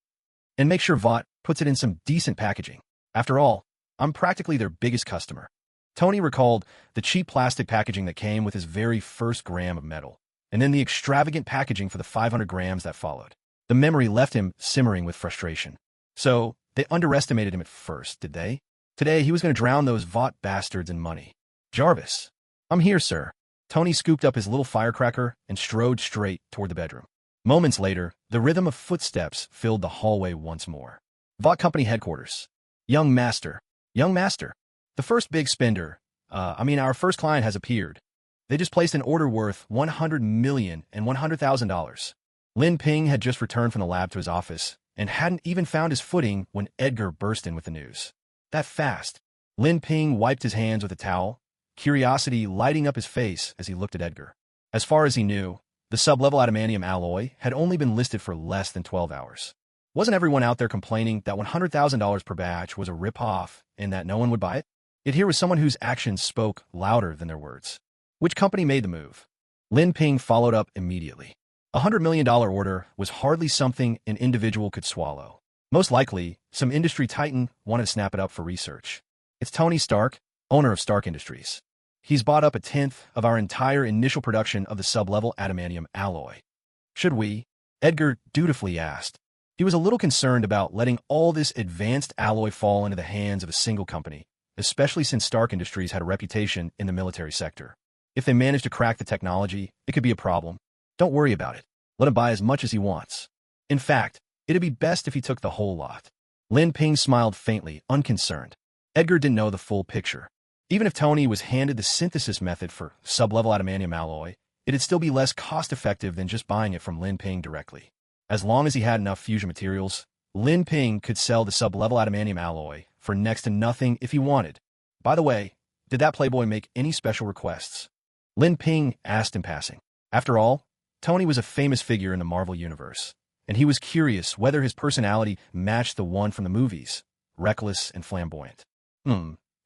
And make sure Vought puts it in some decent packaging. After all, I'm practically their biggest customer. Tony recalled the cheap plastic packaging that came with his very first gram of metal, and then the extravagant packaging for the 500 grams that followed. The memory left him simmering with frustration. So, they underestimated him at first, did they? Today, he was going to drown those Vought bastards in money. Jarvis. I'm here, sir. Tony scooped up his little firecracker and strode straight toward the bedroom. Moments later, the rhythm of footsteps filled the hallway once more. Vought Company headquarters. Young master. The first big spender, our first client has appeared. They just placed an order worth $100 million and $100,000. Lin Ping had just returned from the lab to his office and hadn't even found his footing when Edgar burst in with the news. That fast. Lin Ping wiped his hands with a towel, curiosity lighting up his face as he looked at Edgar. As far as he knew, the sub-level adamantium alloy had only been listed for less than 12 hours. Wasn't everyone out there complaining that $100,000 per batch was a rip-off and that no one would buy it? Yet here was someone whose actions spoke louder than their words. Which company made the move? Lin Ping followed up immediately. A $100 million order was hardly something an individual could swallow. Most likely, some industry titan wanted to snap it up for research. It's Tony Stark, owner of Stark Industries. He's bought up 1/10 of our entire initial production of the sub-level adamantium alloy. Should we? Edgar dutifully asked. He was a little concerned about letting all this advanced alloy fall into the hands of a single company, especially since Stark Industries had a reputation in the military sector. If they managed to crack the technology, it could be a problem. Don't worry about it. Let him buy as much as he wants. In fact, it'd be best if he took the whole lot. Lin Ping smiled faintly, unconcerned. Edgar didn't know the full picture. Even if Tony was handed the synthesis method for sub-level adamantium alloy, it'd still be less cost-effective than just buying it from Lin Ping directly. As long as he had enough fusion materials, Lin Ping could sell the sub-level adamantium alloy for next to nothing if he wanted. By the way, did that playboy make any special requests? Lin Ping asked in passing. After all, Tony was a famous figure in the Marvel Universe, and he was curious whether his personality matched the one from the movies, reckless and flamboyant.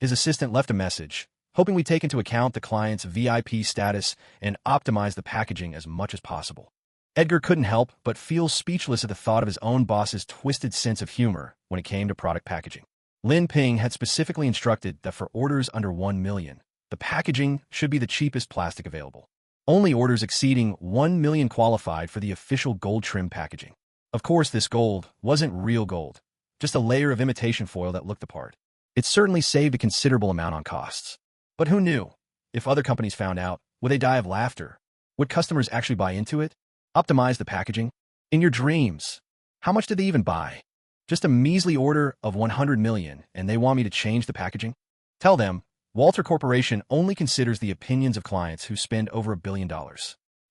His assistant left a message, hoping we take into account the client's VIP status and optimize the packaging as much as possible. Edgar couldn't help but feel speechless at the thought of his own boss's twisted sense of humor when it came to product packaging. Lin Ping had specifically instructed that for orders under $1 million, the packaging should be the cheapest plastic available. Only orders exceeding $1 million qualified for the official gold trim packaging. Of course, this gold wasn't real gold, just a layer of imitation foil that looked the part. It certainly saved a considerable amount on costs. But who knew? If other companies found out, would they die of laughter? Would customers actually buy into it? Optimize the packaging? In your dreams. How much did they even buy? Just a measly order of $100 million, and they want me to change the packaging? Tell them, Walter Corporation only considers the opinions of clients who spend over $1 billion.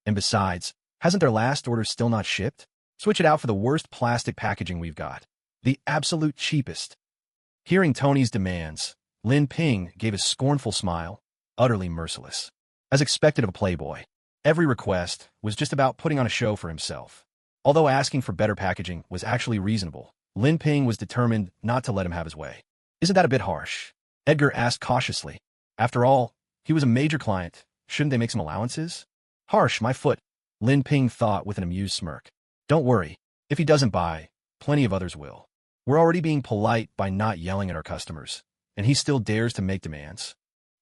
And besides, hasn't their last order still not shipped? Switch it out for the worst plastic packaging we've got. The absolute cheapest. Hearing Tony's demands, Lin Ping gave a scornful smile, utterly merciless. As expected of a playboy, Every request was just about putting on a show for himself. Although asking for better packaging was actually reasonable, Lin Ping was determined not to let him have his way. Isn't that a bit harsh? Edgar asked cautiously. After all, he was a major client. Shouldn't they make some allowances? Harsh, my foot, Lin Ping thought with an amused smirk. Don't worry. If he doesn't buy, plenty of others will. We're already being polite by not yelling at our customers, and he still dares to make demands.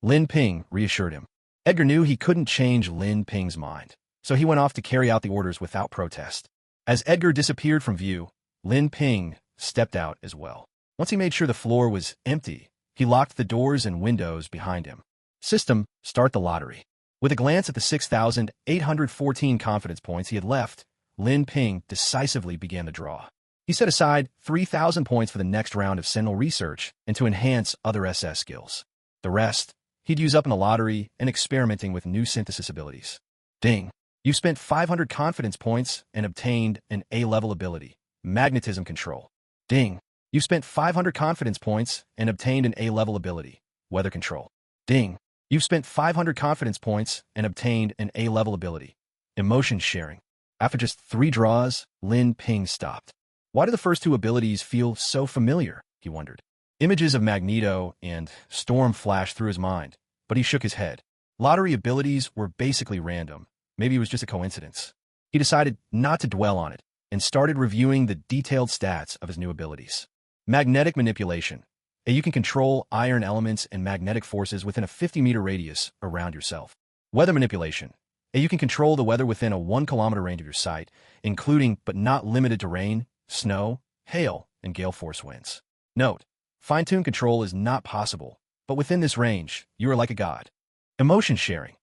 Lin Ping reassured him. Edgar knew he couldn't change Lin Ping's mind, so he went off to carry out the orders without protest. As Edgar disappeared from view, Lin Ping stepped out as well. Once he made sure the floor was empty, he locked the doors and windows behind him. System, start the lottery. With a glance at the 6,814 confidence points he had left, Lin Ping decisively began the draw. He set aside 3,000 points for the next round of Sentinel research and to enhance other SS skills. The rest, he'd use up in the lottery and experimenting with new synthesis abilities. Ding! You've spent 500 confidence points and obtained an A-level ability, Magnetism Control. Ding! You've spent 500 confidence points and obtained an A-level ability, Weather Control. Ding! You've spent 500 confidence points and obtained an A-level ability, Emotion Sharing. After just 3 draws, Lin Ping stopped. Why do the first 2 abilities feel so familiar, he wondered. Images of Magneto and Storm flashed through his mind, but he shook his head. Lottery abilities were basically random. Maybe it was just a coincidence. He decided not to dwell on it and started reviewing the detailed stats of his new abilities. Magnetic Manipulation. You can control iron elements and magnetic forces within a 50-meter radius around yourself. Weather Manipulation. You can control the weather within a 1-kilometer range of your sight, including but not limited to rain, snow, hail, and gale force winds. Note, fine-tune control is not possible, but within this range, you are like a god. Emotion Sharing.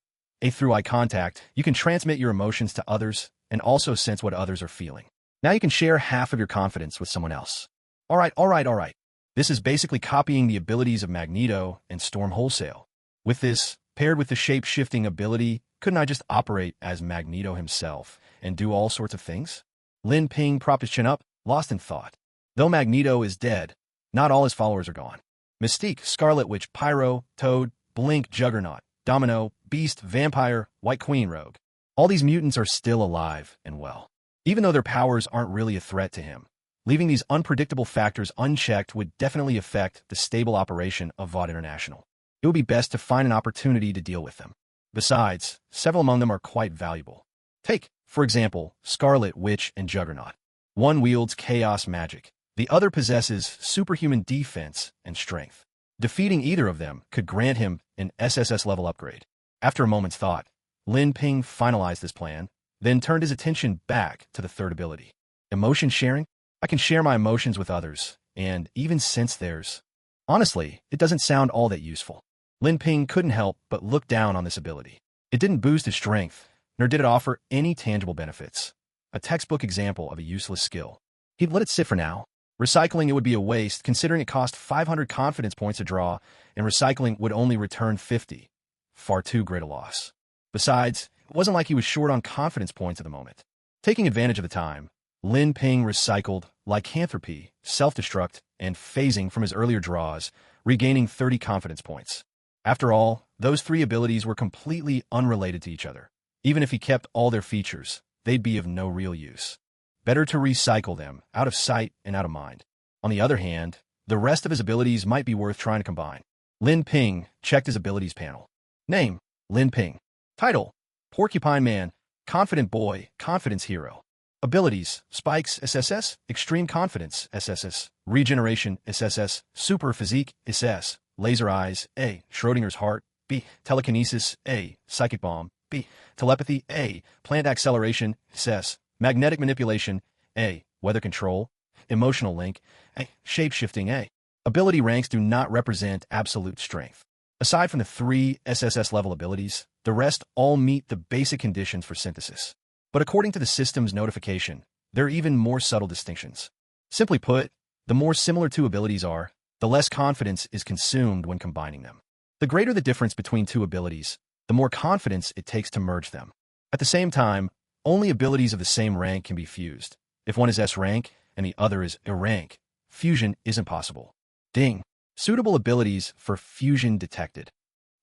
Through eye contact, you can transmit your emotions to others and also sense what others are feeling. Now you can share half of your confidence with someone else. All right. This is basically copying the abilities of Magneto and Storm wholesale. With this, paired with the shape-shifting ability, couldn't I just operate as Magneto himself and do all sorts of things? Lin Ping propped his chin up, lost in thought. Though Magneto is dead, not all his followers are gone. Mystique, Scarlet Witch, Pyro, Toad, Blink, Juggernaut, Domino, Beast, Vampire, White Queen, Rogue. All these mutants are still alive and well. Even though their powers aren't really a threat to him, leaving these unpredictable factors unchecked would definitely affect the stable operation of VOD International. It would be best to find an opportunity to deal with them. Besides, several among them are quite valuable. Take, for example, Scarlet Witch and Juggernaut. One wields chaos magic. The other possesses superhuman defense and strength. Defeating either of them could grant him an SSS level upgrade. After a moment's thought, Lin Ping finalized this plan, then turned his attention back to the third ability. Emotion Sharing? I can share my emotions with others, and even sense theirs. Honestly, it doesn't sound all that useful. Lin Ping couldn't help but look down on this ability. It didn't boost his strength, nor did it offer any tangible benefits. A textbook example of a useless skill. He'd let it sit for now. Recycling it would be a waste, considering it cost 500 confidence points to draw, and recycling would only return 50. Far too great a loss. Besides, it wasn't like he was short on confidence points at the moment. Taking advantage of the time, Lin Ping recycled Lycanthropy, Self-Destruct, and Phasing from his earlier draws, regaining 30 confidence points. After all, those 3 abilities were completely unrelated to each other. Even if he kept all their features, they'd be of no real use. Better to recycle them, out of sight and out of mind. On the other hand, the rest of his abilities might be worth trying to combine. Lin Ping checked his abilities panel. Name, Lin Ping. Title, Porcupine Man, Confident Boy, Confidence Hero. Abilities, Spikes, SSS, Extreme Confidence, SSS, Regeneration, SSS, Super Physique, SS, Laser Eyes, A, Schrodinger's Heart, B, Telekinesis, A, Psychic Bomb, B, Telepathy, A, Plant Acceleration, SS, Magnetic Manipulation, A, Weather Control, Emotional Link, A, Shape-Shifting, A. Ability ranks do not represent absolute strength. Aside from the 3 SSS level abilities, the rest all meet the basic conditions for synthesis. But according to the system's notification, there are even more subtle distinctions. Simply put, the more similar 2 abilities are, the less confidence is consumed when combining them. The greater the difference between 2 abilities, the more confidence it takes to merge them. At the same time, only abilities of the same rank can be fused. If one is S rank and the other is A rank, fusion isn't possible. Ding! Suitable abilities for fusion detected.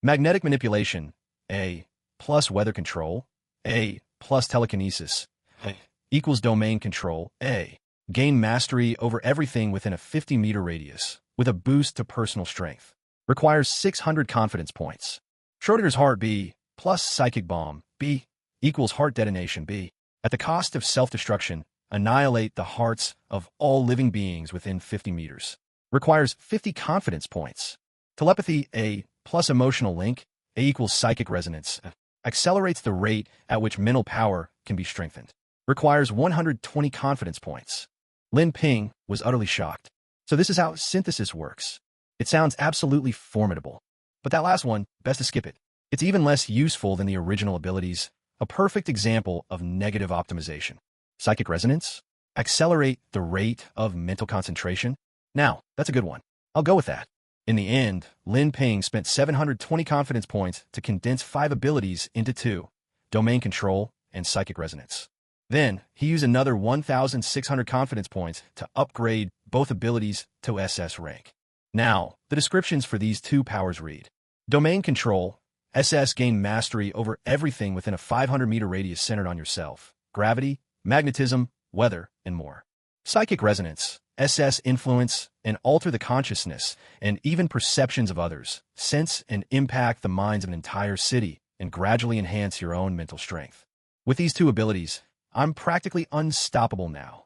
Magnetic Manipulation, A, plus Weather Control, A plus telekinesis equals domain control. A. Gain mastery over everything within a 50-meter radius with a boost to personal strength. Requires 600 confidence points. Schrodinger's heart. B plus psychic bomb. B equals heart detonation. B. At the cost of self-destruction, annihilate the hearts of all living beings within 50 meters. Requires 50 confidence points. Telepathy. A plus emotional link. A equals psychic resonance. Accelerates the rate at which mental power can be strengthened. Requires 120 confidence points. Lin Ping was utterly shocked. So this is how synthesis works. It sounds absolutely formidable. But that last one, best to skip it. It's even less useful than the original abilities, a perfect example of negative optimization. Psychic resonance? Accelerate the rate of mental concentration? Now, that's a good one. I'll go with that. In the end, Lin Ping spent 720 confidence points to condense 5 abilities into 2, domain control and psychic resonance. Then, he used another 1,600 confidence points to upgrade both abilities to SS rank. Now, the descriptions for these 2 powers read. Domain control, SS gain mastery over everything within a 500-meter radius centered on yourself, gravity, magnetism, weather, and more. Psychic resonance, SS influence and alter the consciousness and even perceptions of others, sense and impact the minds of an entire city, and gradually enhance your own mental strength. With these 2 abilities, I'm practically unstoppable now.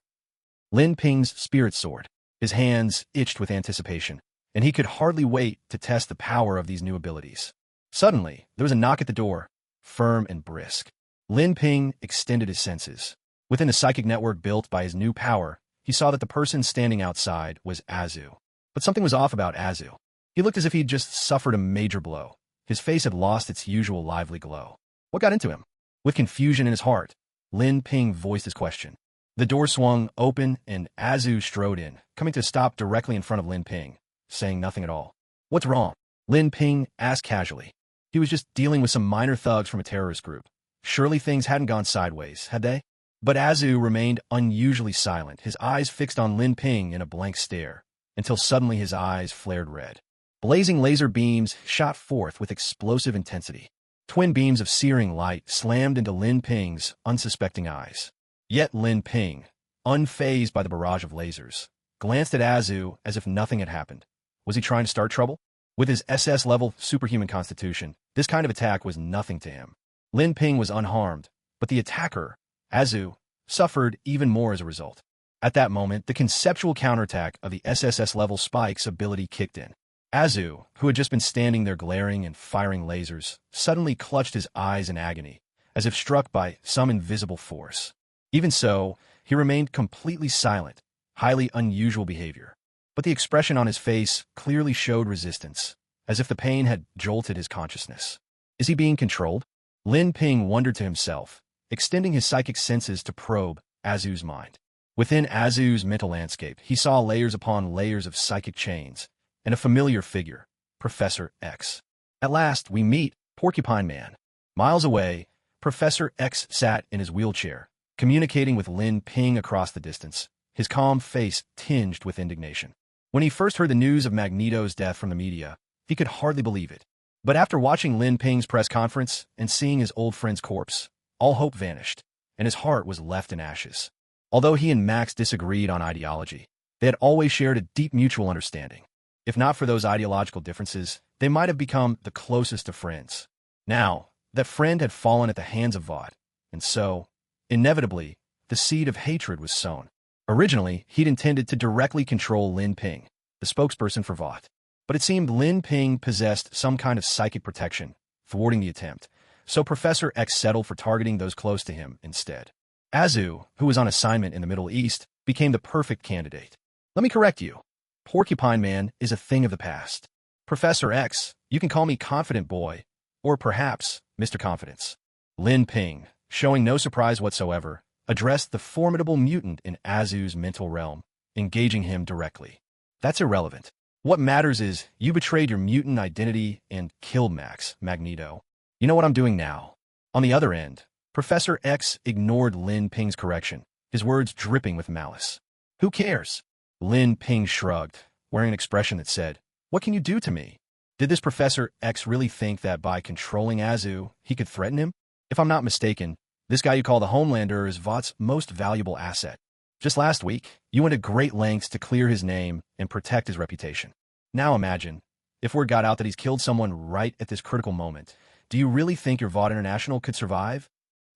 Lin Ping's spirit soared. His hands itched with anticipation, and he could hardly wait to test the power of these new abilities. Suddenly, there was a knock at the door, firm and brisk. Lin Ping extended his senses. Within the psychic network built by his new power, he saw that the person standing outside was Azu. But something was off about Azu. He looked as if he'd just suffered a major blow. His face had lost its usual lively glow. What got into him? With confusion in his heart, Lin Ping voiced his question. The door swung open and Azu strode in, coming to stop directly in front of Lin Ping, saying nothing at all. What's wrong? Lin Ping asked casually. He was just dealing with some minor thugs from a terrorist group. Surely things hadn't gone sideways, had they? But Azu remained unusually silent, his eyes fixed on Lin Ping in a blank stare, until suddenly his eyes flared red. Blazing laser beams shot forth with explosive intensity. Twin beams of searing light slammed into Lin Ping's unsuspecting eyes. Yet Lin Ping, unfazed by the barrage of lasers, glanced at Azu as if nothing had happened. Was he trying to start trouble? With his SS-level superhuman constitution, this kind of attack was nothing to him. Lin Ping was unharmed, but the attacker, Azu, suffered even more as a result. At that moment, the conceptual counterattack of the SSS-level Spike's ability kicked in. Azu, who had just been standing there glaring and firing lasers, suddenly clutched his eyes in agony, as if struck by some invisible force. Even so, he remained completely silent, highly unusual behavior. But the expression on his face clearly showed resistance, as if the pain had jolted his consciousness. Is he being controlled? Lin Ping wondered to himself, extending his psychic senses to probe Azu's mind. Within Azu's mental landscape, he saw layers upon layers of psychic chains, and a familiar figure, Professor X. At last, we meet Porcupine Man. Miles away, Professor X sat in his wheelchair, communicating with Lin Ping across the distance, his calm face tinged with indignation. When he first heard the news of Magneto's death from the media, he could hardly believe it. But after watching Lin Ping's press conference and seeing his old friend's corpse, all hope vanished, and his heart was left in ashes. Although he and Max disagreed on ideology, they had always shared a deep mutual understanding. If not for those ideological differences, they might have become the closest of friends. Now, that friend had fallen at the hands of Vought, and so, inevitably, the seed of hatred was sown. Originally, he'd intended to directly control Lin Ping, the spokesperson for Vought. But it seemed Lin Ping possessed some kind of psychic protection, thwarting the attempt, so Professor X settled for targeting those close to him instead. Azu, who was on assignment in the Middle East, became the perfect candidate. Let me correct you. Porcupine Man is a thing of the past. Professor X, you can call me Confident Boy, or perhaps Mr. Confidence. Lin Ping, showing no surprise whatsoever, addressed the formidable mutant in Azu's mental realm, engaging him directly. That's irrelevant. What matters is you betrayed your mutant identity and killed Magneto. You know what I'm doing now. On the other end, Professor X ignored Lin Ping's correction, his words dripping with malice. Who cares? Lin Ping shrugged, wearing an expression that said, what can you do to me? Did this Professor X really think that by controlling Azu, he could threaten him? If I'm not mistaken, This guy you call the Homelander is Vought's most valuable asset. Just last week, you went to great lengths to clear his name and protect his reputation. Now imagine, if word got out that he's killed someone right at this critical moment, do you really think your Vought International could survive?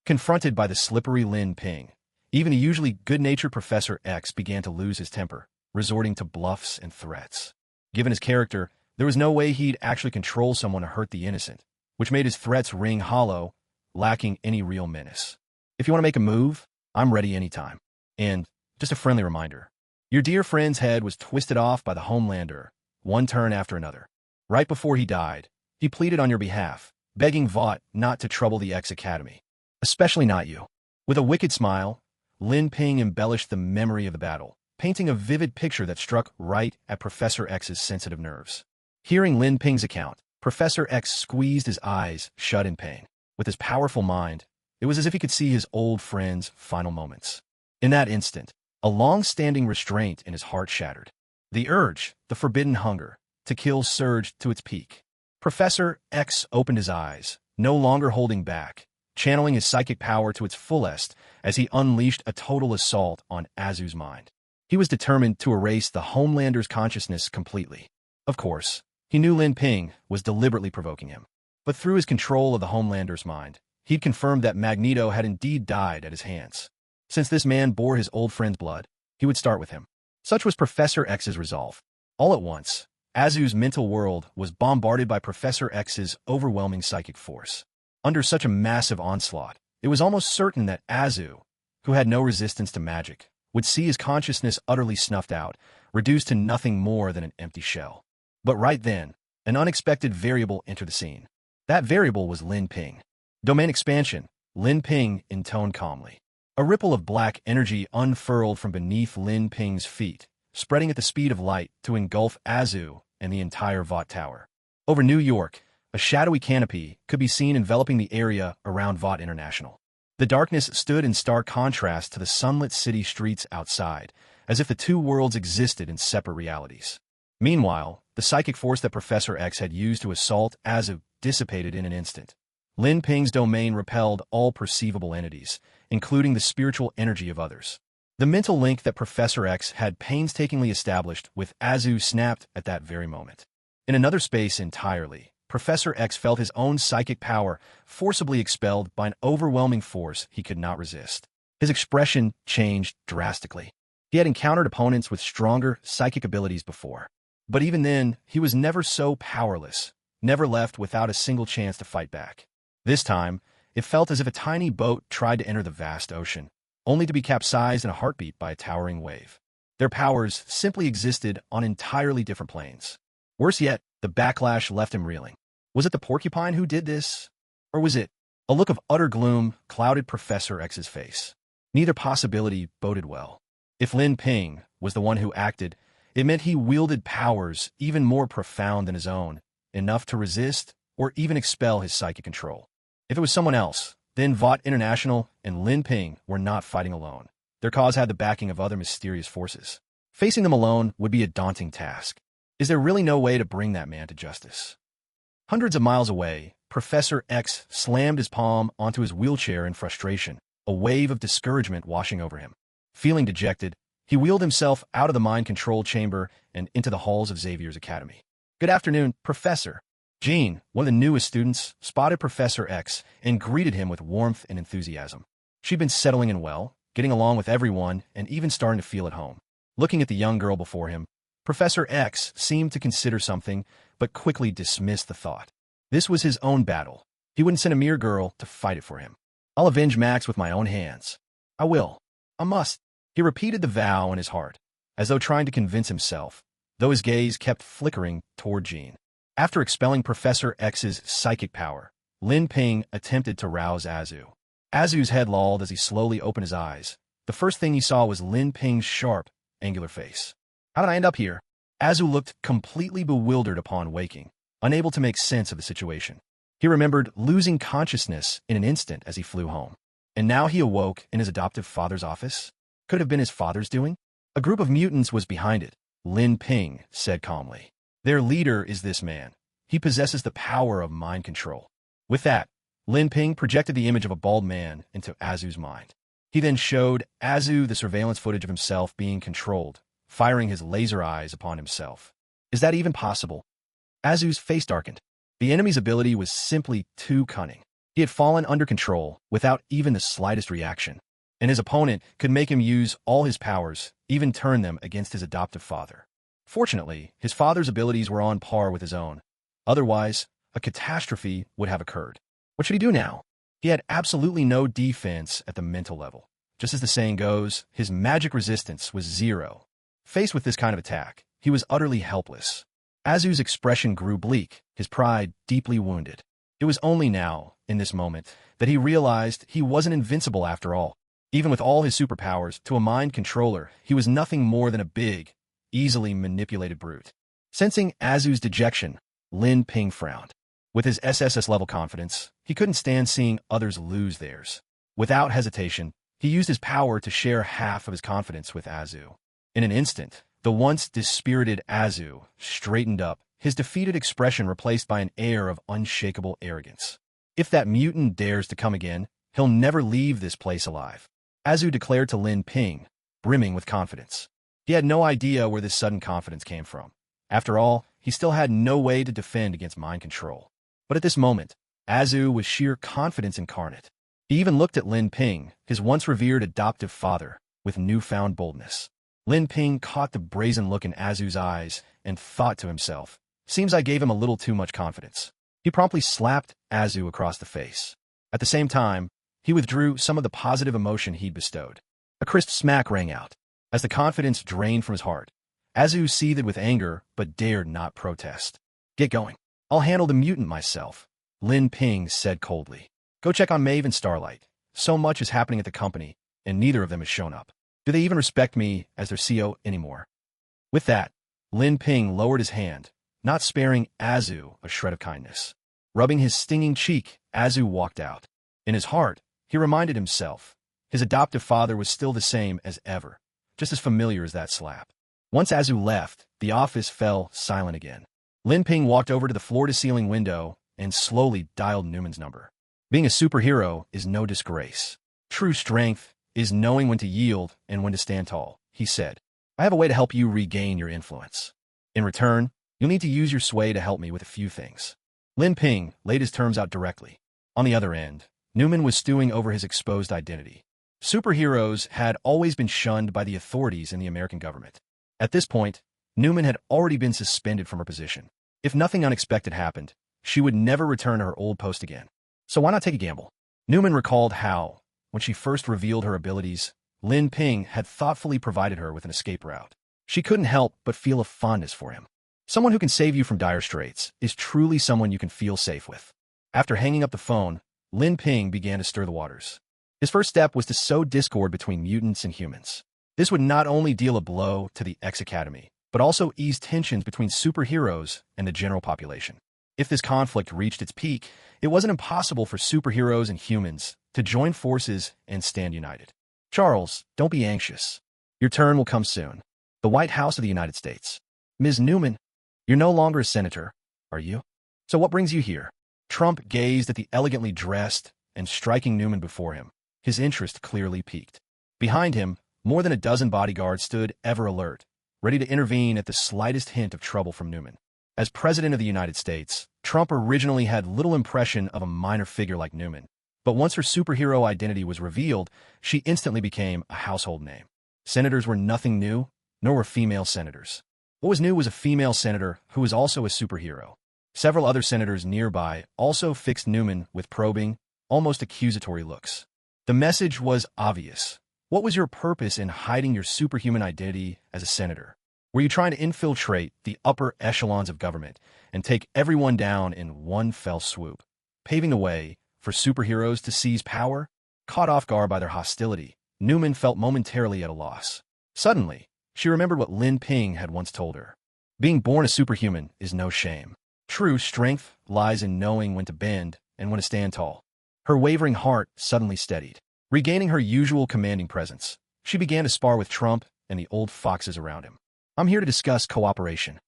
Confronted by the slippery Lin Ping, even the usually good-natured Professor X began to lose his temper, resorting to bluffs and threats. Given his character, there was no way he'd actually control someone to hurt the innocent, which made his threats ring hollow, lacking any real menace. If you want to make a move, I'm ready anytime. And, just a friendly reminder, your dear friend's head was twisted off by the Homelander, one turn after another. Right before he died, he pleaded on your behalf, begging Vought not to trouble the X Academy. Especially not you. With a wicked smile, Lin Ping embellished the memory of the battle, painting a vivid picture that struck right at Professor X's sensitive nerves. Hearing Lin Ping's account, Professor X squeezed his eyes shut in pain. With his powerful mind, it was as if he could see his old friend's final moments. In that instant, a long-standing restraint in his heart shattered. The urge, the forbidden hunger, to kill surged to its peak. Professor X opened his eyes, no longer holding back, channeling his psychic power to its fullest as he unleashed a total assault on Azu's mind. He was determined to erase the Homelander's consciousness completely. Of course, he knew Lin Ping was deliberately provoking him. But through his control of the Homelander's mind, he'd confirmed that Magneto had indeed died at his hands. Since this man bore his old friend's blood, he would start with him. Such was Professor X's resolve. All at once, Azu's mental world was bombarded by Professor X's overwhelming psychic force. Under such a massive onslaught, it was almost certain that Azu, who had no resistance to magic, would see his consciousness utterly snuffed out, reduced to nothing more than an empty shell. But right then, an unexpected variable entered the scene. That variable was Lin Ping. Domain expansion, Lin Ping intoned calmly. A ripple of black energy unfurled from beneath Lin Ping's feet, spreading at the speed of light to engulf Azu and the entire Vought Tower. Over New York, a shadowy canopy could be seen enveloping the area around Vought International. The darkness stood in stark contrast to the sunlit city streets outside, as if the two worlds existed in separate realities. Meanwhile, the psychic force that Professor X had used to assault Azu dissipated in an instant. Lin Ping's domain repelled all perceivable entities, including the spiritual energy of others. The mental link that Professor X had painstakingly established with Azu snapped at that very moment. In another space entirely, Professor X felt his own psychic power forcibly expelled by an overwhelming force he could not resist. His expression changed drastically. He had encountered opponents with stronger psychic abilities before. But even then, he was never so powerless, never left without a single chance to fight back. This time, it felt as if a tiny boat tried to enter the vast ocean, only to be capsized in a heartbeat by a towering wave. Their powers simply existed on entirely different planes. Worse yet, the backlash left him reeling. Was it the Porcupine who did this? Or was it? A look of utter gloom clouded Professor X's face. Neither possibility boded well. If Lin Ping was the one who acted, it meant he wielded powers even more profound than his own, enough to resist or even expel his psychic control. If it was someone else, then Vought International and Lin Ping were not fighting alone. Their cause had the backing of other mysterious forces. Facing them alone would be a daunting task. Is there really no way to bring that man to justice? Hundreds of miles away, Professor X slammed his palm onto his wheelchair in frustration, a wave of discouragement washing over him. Feeling dejected, he wheeled himself out of the mind control chamber and into the halls of Xavier's Academy. Good afternoon, Professor. Jean, one of the newest students, spotted Professor X and greeted him with warmth and enthusiasm. She'd been settling in well, getting along with everyone, and even starting to feel at home. Looking at the young girl before him, Professor X seemed to consider something, but quickly dismissed the thought. This was his own battle. He wouldn't send a mere girl to fight it for him. I'll avenge Max with my own hands. I will. I must. He repeated the vow in his heart, as though trying to convince himself, though his gaze kept flickering toward Jean. After expelling Professor X's psychic power, Lin Ping attempted to rouse Azu. Azu's head lolled as he slowly opened his eyes. The first thing he saw was Lin Ping's sharp, angular face. How did I end up here? Azu looked completely bewildered upon waking, unable to make sense of the situation. He remembered losing consciousness in an instant as he flew home. And now he awoke in his adoptive father's office? Could it have been his father's doing? A group of mutants was behind it, Lin Ping said calmly. Their leader is this man. He possesses the power of mind control. With that, Lin Ping projected the image of a bald man into Azu's mind. He then showed Azu the surveillance footage of himself being controlled, firing his laser eyes upon himself. Is that even possible? Azu's face darkened. The enemy's ability was simply too cunning. He had fallen under control without even the slightest reaction, and his opponent could make him use all his powers, even turn them against his adoptive father. Fortunately, his father's abilities were on par with his own. Otherwise, a catastrophe would have occurred. What should he do now? He had absolutely no defense at the mental level. Just as the saying goes, his magic resistance was 0. Faced with this kind of attack, he was utterly helpless. Azu's expression grew bleak, his pride deeply wounded. It was only now, in this moment, that he realized he wasn't invincible after all. Even with all his superpowers, to a mind controller, he was nothing more than a big, easily manipulated brute. Sensing Azu's dejection, Lin Ping frowned. With his SSS-level confidence, he couldn't stand seeing others lose theirs. Without hesitation, he used his power to share half of his confidence with Azu. In an instant, the once dispirited Azu straightened up, his defeated expression replaced by an air of unshakable arrogance. If that mutant dares to come again, he'll never leave this place alive, Azu declared to Lin Ping, brimming with confidence. He had no idea where this sudden confidence came from. After all, he still had no way to defend against mind control. But at this moment, Azu was sheer confidence incarnate. He even looked at Lin Ping, his once revered adoptive father, with newfound boldness. Lin Ping caught the brazen look in Azu's eyes and thought to himself, seems I gave him a little too much confidence. He promptly slapped Azu across the face. At the same time, he withdrew some of the positive emotion he'd bestowed. A crisp smack rang out. As the confidence drained from his heart, Azu seethed with anger but dared not protest. Get going. I'll handle the mutant myself, Lin Ping said coldly. Go check on Maeve and Starlight. So much is happening at the company, and neither of them has shown up. Do they even respect me as their CEO anymore? With that, Lin Ping lowered his hand, not sparing Azu a shred of kindness. Rubbing his stinging cheek, Azu walked out. In his heart, he reminded himself, his adoptive father was still the same as ever, just as familiar as that slap. Once Azu left, the office fell silent again. Lin Ping walked over to the floor-to-ceiling window and slowly dialed Newman's number. Being a superhero is no disgrace. True strength is knowing when to yield and when to stand tall, he said. I have a way to help you regain your influence. In return, you'll need to use your sway to help me with a few things. Lin Ping laid his terms out directly. On the other end, Newman was stewing over his exposed identity. Superheroes had always been shunned by the authorities in the American government. At this point, Newman had already been suspended from her position. If nothing unexpected happened, she would never return to her old post again. So why not take a gamble? Newman recalled how, when she first revealed her abilities, Lin Ping had thoughtfully provided her with an escape route. She couldn't help but feel a fondness for him. Someone who can save you from dire straits is truly someone you can feel safe with. After hanging up the phone, Lin Ping began to stir the waters. His first step was to sow discord between mutants and humans. This would not only deal a blow to the X-Academy, but also ease tensions between superheroes and the general population. If this conflict reached its peak, it wasn't impossible for superheroes and humans to join forces and stand united. Charles, don't be anxious. Your turn will come soon. The White House of the United States. Ms. Newman, you're no longer a senator, are you? So what brings you here? Trump gazed at the elegantly dressed and striking Newman before him, his interest clearly piqued. Behind him, more than a dozen bodyguards stood ever alert, ready to intervene at the slightest hint of trouble from Newman. As President of the United States, Trump originally had little impression of a minor figure like Newman, but once her superhero identity was revealed, she instantly became a household name. Senators were nothing new, nor were female senators. What was new was a female senator who was also a superhero. Several other senators nearby also fixed Newman with probing, almost accusatory looks. The message was obvious. What was your purpose in hiding your superhuman identity as a senator? Were you trying to infiltrate the upper echelons of government and take everyone down in one fell swoop, paving the way for superheroes to seize power? Caught off guard by their hostility, Newman felt momentarily at a loss. Suddenly, she remembered what Lin Ping had once told her. Being born a superhuman is no shame. True strength lies in knowing when to bend and when to stand tall. Her wavering heart suddenly steadied. Regaining her usual commanding presence, she began to spar with Trump and the old foxes around him. I'm here to discuss cooperation.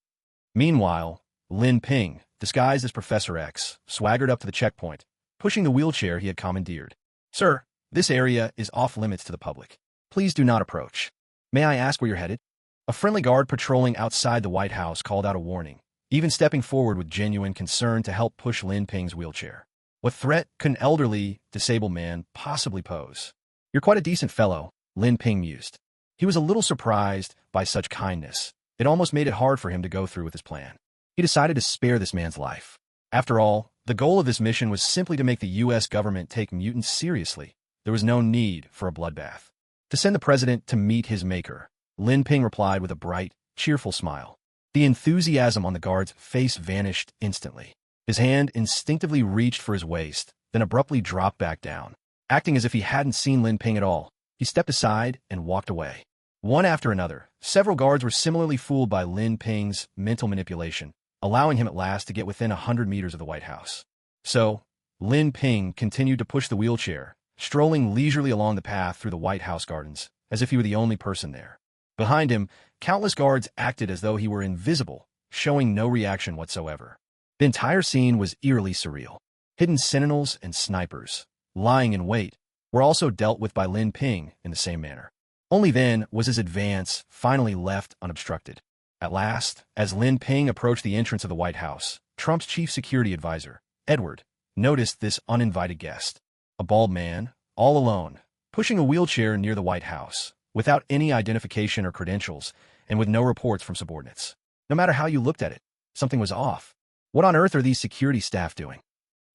Meanwhile, Lin Ping, disguised as Professor X, swaggered up to the checkpoint, pushing the wheelchair he had commandeered. "Sir, this area is off-limits to the public. Please do not approach. May I ask where you're headed?" A friendly guard patrolling outside the White House called out a warning, even stepping forward with genuine concern to help push Lin Ping's wheelchair. What threat could an elderly, disabled man possibly pose? "You're quite a decent fellow," Lin Ping mused. He was a little surprised by such kindness. It almost made it hard for him to go through with his plan. He decided to spare this man's life. After all, the goal of this mission was simply to make the U.S. government take mutants seriously. There was no need for a bloodbath. To send the president to meet his maker, Lin Ping replied with a bright, cheerful smile. The enthusiasm on the guard's face vanished instantly. His hand instinctively reached for his waist, then abruptly dropped back down. Acting as if he hadn't seen Lin Ping at all, he stepped aside and walked away. One after another, several guards were similarly fooled by Lin Ping's mental manipulation, allowing him at last to get within 100 meters of the White House. So, Lin Ping continued to push the wheelchair, strolling leisurely along the path through the White House gardens, as if he were the only person there. Behind him, countless guards acted as though he were invisible, showing no reaction whatsoever. The entire scene was eerily surreal. Hidden sentinels and snipers, lying in wait, were also dealt with by Lin Ping in the same manner. Only then was his advance finally left unobstructed. At last, as Lin Ping approached the entrance of the White House, Trump's chief security advisor, Edward, noticed this uninvited guest. A bald man, all alone, pushing a wheelchair near the White House, without any identification or credentials, and with no reports from subordinates. No matter how you looked at it, something was off. What on earth are these security staff doing?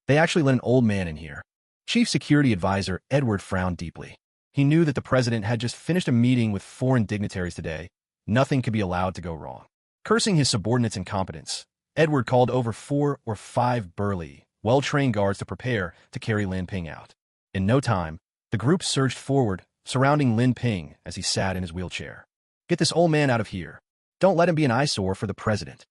They actually let an old man in here. Chief Security Advisor Edward frowned deeply. He knew that the president had just finished a meeting with foreign dignitaries today. Nothing could be allowed to go wrong. Cursing his subordinates' incompetence, Edward called over 4 or 5 burly, well-trained guards to prepare to carry Lin Ping out. In no time, the group surged forward, surrounding Lin Ping as he sat in his wheelchair. "Get this old man out of here. Don't let him be an eyesore for the president."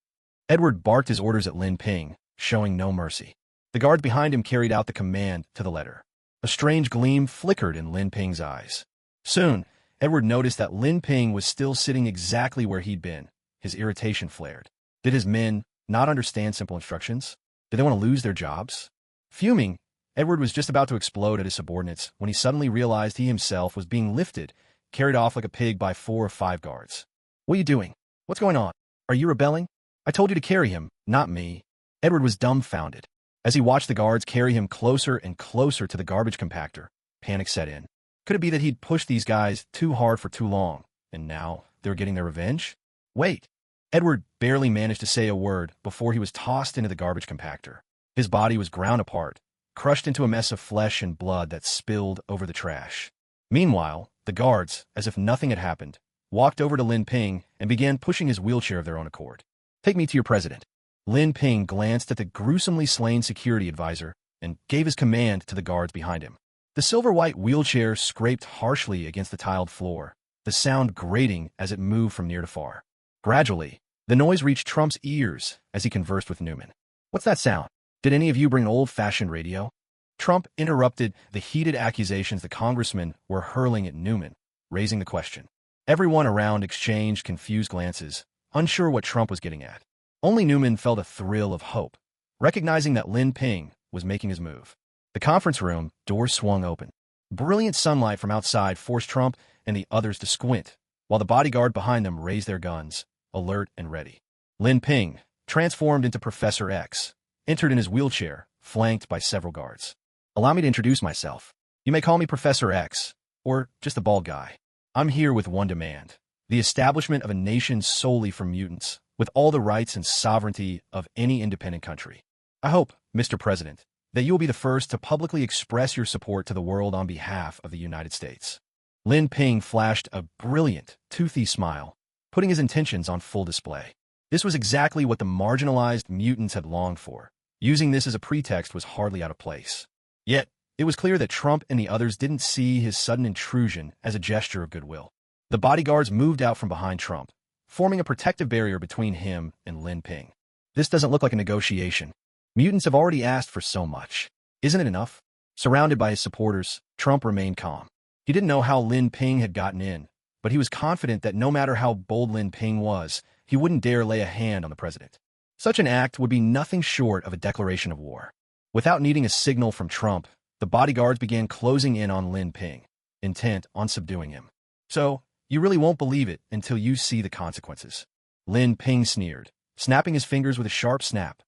Edward barked his orders at Lin Ping, showing no mercy. The guards behind him carried out the command to the letter. A strange gleam flickered in Lin Ping's eyes. Soon, Edward noticed that Lin Ping was still sitting exactly where he'd been. His irritation flared. Did his men not understand simple instructions? Did they want to lose their jobs? Fuming, Edward was just about to explode at his subordinates when he suddenly realized he himself was being lifted, carried off like a pig by 4 or 5 guards. "What are you doing? What's going on? Are you rebelling? I told you to carry him, not me." Edward was dumbfounded. As he watched the guards carry him closer and closer to the garbage compactor, panic set in. Could it be that he'd pushed these guys too hard for too long, and now they were getting their revenge? Wait. Edward barely managed to say a word before he was tossed into the garbage compactor. His body was ground apart, crushed into a mess of flesh and blood that spilled over the trash. Meanwhile, the guards, as if nothing had happened, walked over to Lin Ping and began pushing his wheelchair of their own accord. "Take me to your president." Lin Ping glanced at the gruesomely slain security advisor and gave his command to the guards behind him. The silver-white wheelchair scraped harshly against the tiled floor, the sound grating as it moved from near to far. Gradually, the noise reached Trump's ears as he conversed with Newman. "What's that sound? Did any of you bring an old-fashioned radio?" Trump interrupted the heated accusations the congressmen were hurling at Newman, raising the question. Everyone around exchanged confused glances, unsure what Trump was getting at. Only Newman felt a thrill of hope, recognizing that Lin Ping was making his move. The conference room door swung open. Brilliant sunlight from outside forced Trump and the others to squint, while the bodyguard behind them raised their guns, alert and ready. Lin Ping, transformed into Professor X, entered in his wheelchair, flanked by several guards. "Allow me to introduce myself. You may call me Professor X, or just the bald guy. I'm here with one demand: the establishment of a nation solely for mutants, with all the rights and sovereignty of any independent country. I hope, Mr. President, that you will be the first to publicly express your support to the world on behalf of the United States." Lin Ping flashed a brilliant, toothy smile, putting his intentions on full display. This was exactly what the marginalized mutants had longed for. Using this as a pretext was hardly out of place. Yet, it was clear that Trump and the others didn't see his sudden intrusion as a gesture of goodwill. The bodyguards moved out from behind Trump, forming a protective barrier between him and Lin Ping. "This doesn't look like a negotiation. Mutants have already asked for so much. Isn't it enough?" Surrounded by his supporters, Trump remained calm. He didn't know how Lin Ping had gotten in, but he was confident that no matter how bold Lin Ping was, he wouldn't dare lay a hand on the president. Such an act would be nothing short of a declaration of war. Without needing a signal from Trump, the bodyguards began closing in on Lin Ping, intent on subduing him. So, you really won't believe it until you see the consequences. Lin Ping sneered, snapping his fingers with a sharp snap.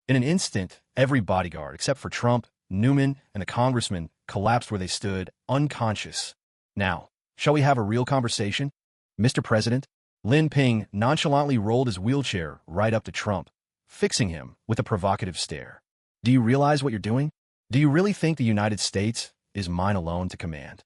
In an instant, every bodyguard, except for Trump, Newman, and the congressman, collapsed where they stood, unconscious. Now, shall we have a real conversation? Mr. President? Lin Ping nonchalantly rolled his wheelchair right up to Trump, fixing him with a provocative stare. Do you realize what you're doing? Do you really think the United States is mine alone to command?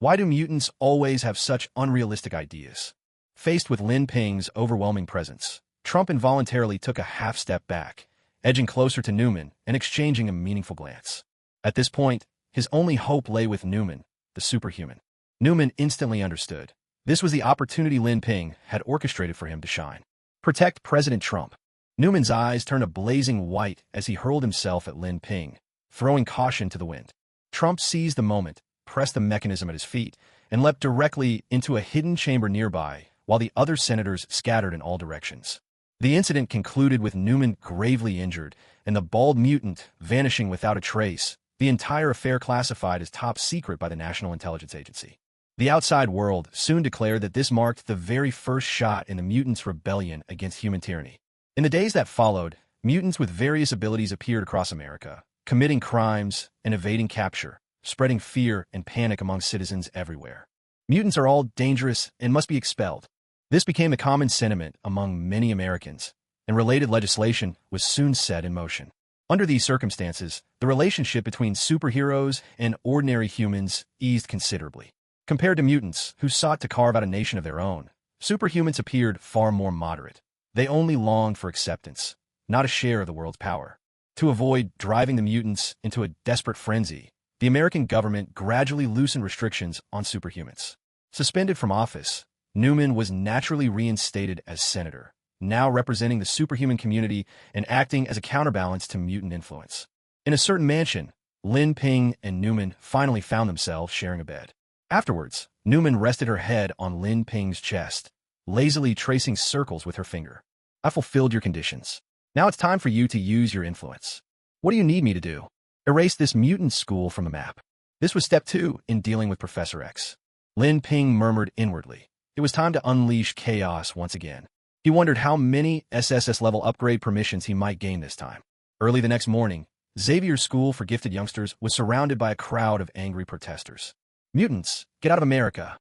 Why do mutants always have such unrealistic ideas? Faced with Lin Ping's overwhelming presence, Trump involuntarily took a half step back, edging closer to Newman and exchanging a meaningful glance. At this point, his only hope lay with Newman, the superhuman. Newman instantly understood. This was the opportunity Lin Ping had orchestrated for him to shine. Protect President Trump. Newman's eyes turned a blazing white as he hurled himself at Lin Ping, throwing caution to the wind. Trump seized the moment, pressed the mechanism at his feet, and leapt directly into a hidden chamber nearby, while the other senators scattered in all directions. The incident concluded with Newman gravely injured and the bald mutant vanishing without a trace, the entire affair classified as top secret by the National Intelligence Agency. The outside world soon declared that this marked the very first shot in the mutants' rebellion against human tyranny. In the days that followed, mutants with various abilities appeared across America, committing crimes and evading capture, spreading fear and panic among citizens everywhere. Mutants are all dangerous and must be expelled. This became the common sentiment among many Americans, and related legislation was soon set in motion. Under these circumstances, the relationship between superheroes and ordinary humans eased considerably. Compared to mutants, who sought to carve out a nation of their own, superhumans appeared far more moderate. They only longed for acceptance, not a share of the world's power. To avoid driving the mutants into a desperate frenzy, the American government gradually loosened restrictions on superhumans. Suspended from office, Newman was naturally reinstated as senator, now representing the superhuman community and acting as a counterbalance to mutant influence. In a certain mansion, Lin Ping and Newman finally found themselves sharing a bed. Afterwards, Newman rested her head on Lin Ping's chest, lazily tracing circles with her finger. I fulfilled your conditions. Now it's time for you to use your influence. What do you need me to do? Erase this mutant school from the map. This was step 2 in dealing with Professor X. Lin Ping murmured inwardly. It was time to unleash chaos once again. He wondered how many SSS-level upgrade permissions he might gain this time. Early the next morning, Xavier's School for Gifted Youngsters was surrounded by a crowd of angry protesters. Mutants, get out of America.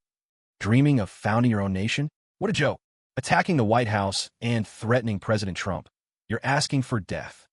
Dreaming of founding your own nation? What a joke. Attacking the White House and threatening President Trump. You're asking for death.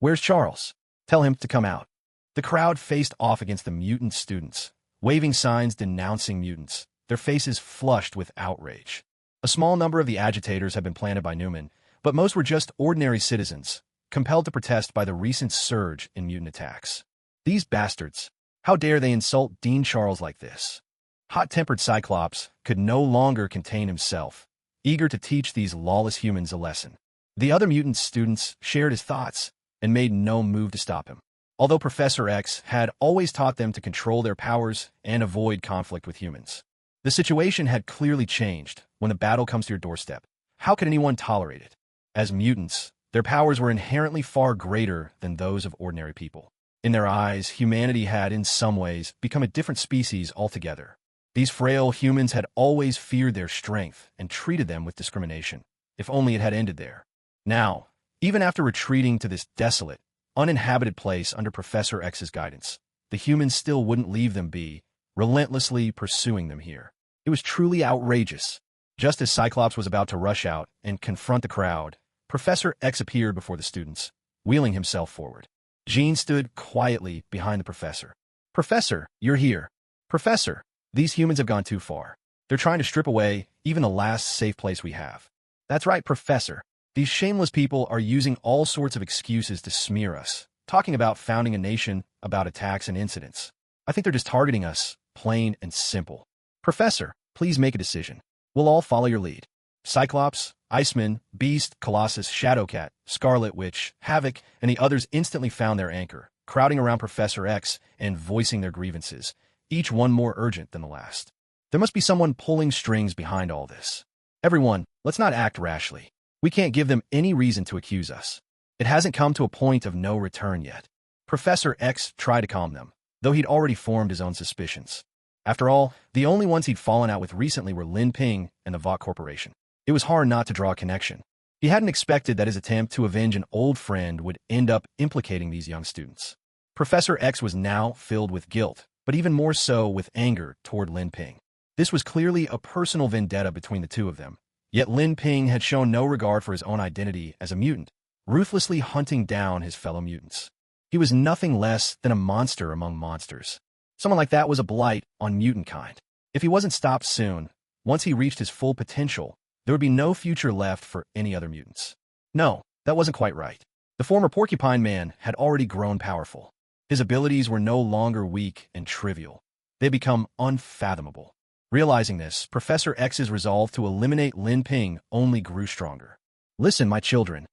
Where's Charles? Tell him to come out. The crowd faced off against the mutant students, waving signs denouncing mutants, their faces flushed with outrage. A small number of the agitators had been planted by Newman, but most were just ordinary citizens, compelled to protest by the recent surge in mutant attacks. These bastards, how dare they insult Dean Charles like this? Hot-tempered Cyclops could no longer contain himself, eager to teach these lawless humans a lesson. The other mutant students shared his thoughts and made no move to stop him. Although Professor X had always taught them to control their powers and avoid conflict with humans. The situation had clearly changed when the battle comes to your doorstep. How could anyone tolerate it? As mutants, their powers were inherently far greater than those of ordinary people. In their eyes, humanity had, in some ways, become a different species altogether. These frail humans had always feared their strength and treated them with discrimination. If only it had ended there. Now, even after retreating to this desolate, uninhabited place under Professor X's guidance, the humans still wouldn't leave them be, relentlessly pursuing them here. It was truly outrageous. Just as Cyclops was about to rush out and confront the crowd, Professor X appeared before the students, wheeling himself forward. Jean stood quietly behind the professor. Professor, you're here. Professor, these humans have gone too far. They're trying to strip away even the last safe place we have. That's right, Professor. These shameless people are using all sorts of excuses to smear us, talking about founding a nation, about attacks and incidents. I think they're just targeting us, plain and simple. Professor, please make a decision. We'll all follow your lead. Cyclops, Iceman, Beast, Colossus, Shadowcat, Scarlet Witch, Havoc, and the others instantly found their anchor, crowding around Professor X and voicing their grievances, each one more urgent than the last. There must be someone pulling strings behind all this. Everyone, let's not act rashly. We can't give them any reason to accuse us. It hasn't come to a point of no return yet. Professor X tried to calm them, though he'd already formed his own suspicions. After all, the only ones he'd fallen out with recently were Lin Ping and the Vought Corporation. It was hard not to draw a connection. He hadn't expected that his attempt to avenge an old friend would end up implicating these young students. Professor X was now filled with guilt, but even more so with anger toward Lin Ping. This was clearly a personal vendetta between the two of them, yet Lin Ping had shown no regard for his own identity as a mutant, ruthlessly hunting down his fellow mutants. He was nothing less than a monster among monsters. Someone like that was a blight on mutant kind. If he wasn't stopped soon, once he reached his full potential, there would be no future left for any other mutants. No, that wasn't quite right. The former Porcupine Man had already grown powerful. His abilities were no longer weak and trivial. They had become unfathomable. Realizing this, Professor X's resolve to eliminate Lin Ping only grew stronger. Listen, my children.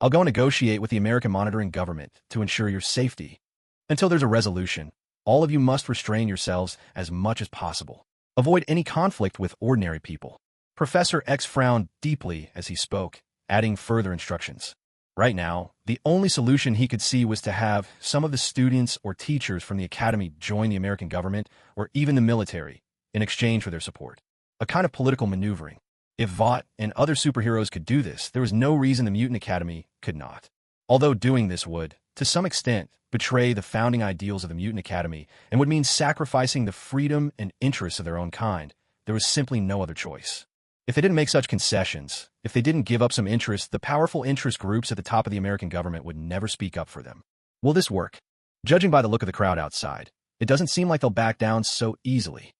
I'll go negotiate with the American monitoring government to ensure your safety. Until there's a resolution, all of you must restrain yourselves as much as possible. Avoid any conflict with ordinary people. Professor X frowned deeply as he spoke, adding further instructions. Right now, the only solution he could see was to have some of the students or teachers from the academy join the American government or even the military in exchange for their support. A kind of political maneuvering. If Vought and other superheroes could do this, there was no reason the Mutant Academy could not. Although doing this would, to some extent, betray the founding ideals of the Mutant Academy and would mean sacrificing the freedom and interests of their own kind, there was simply no other choice. If they didn't make such concessions, if they didn't give up some interest, the powerful interest groups at the top of the American government would never speak up for them. Will this work? Judging by the look of the crowd outside, it doesn't seem like they'll back down so easily.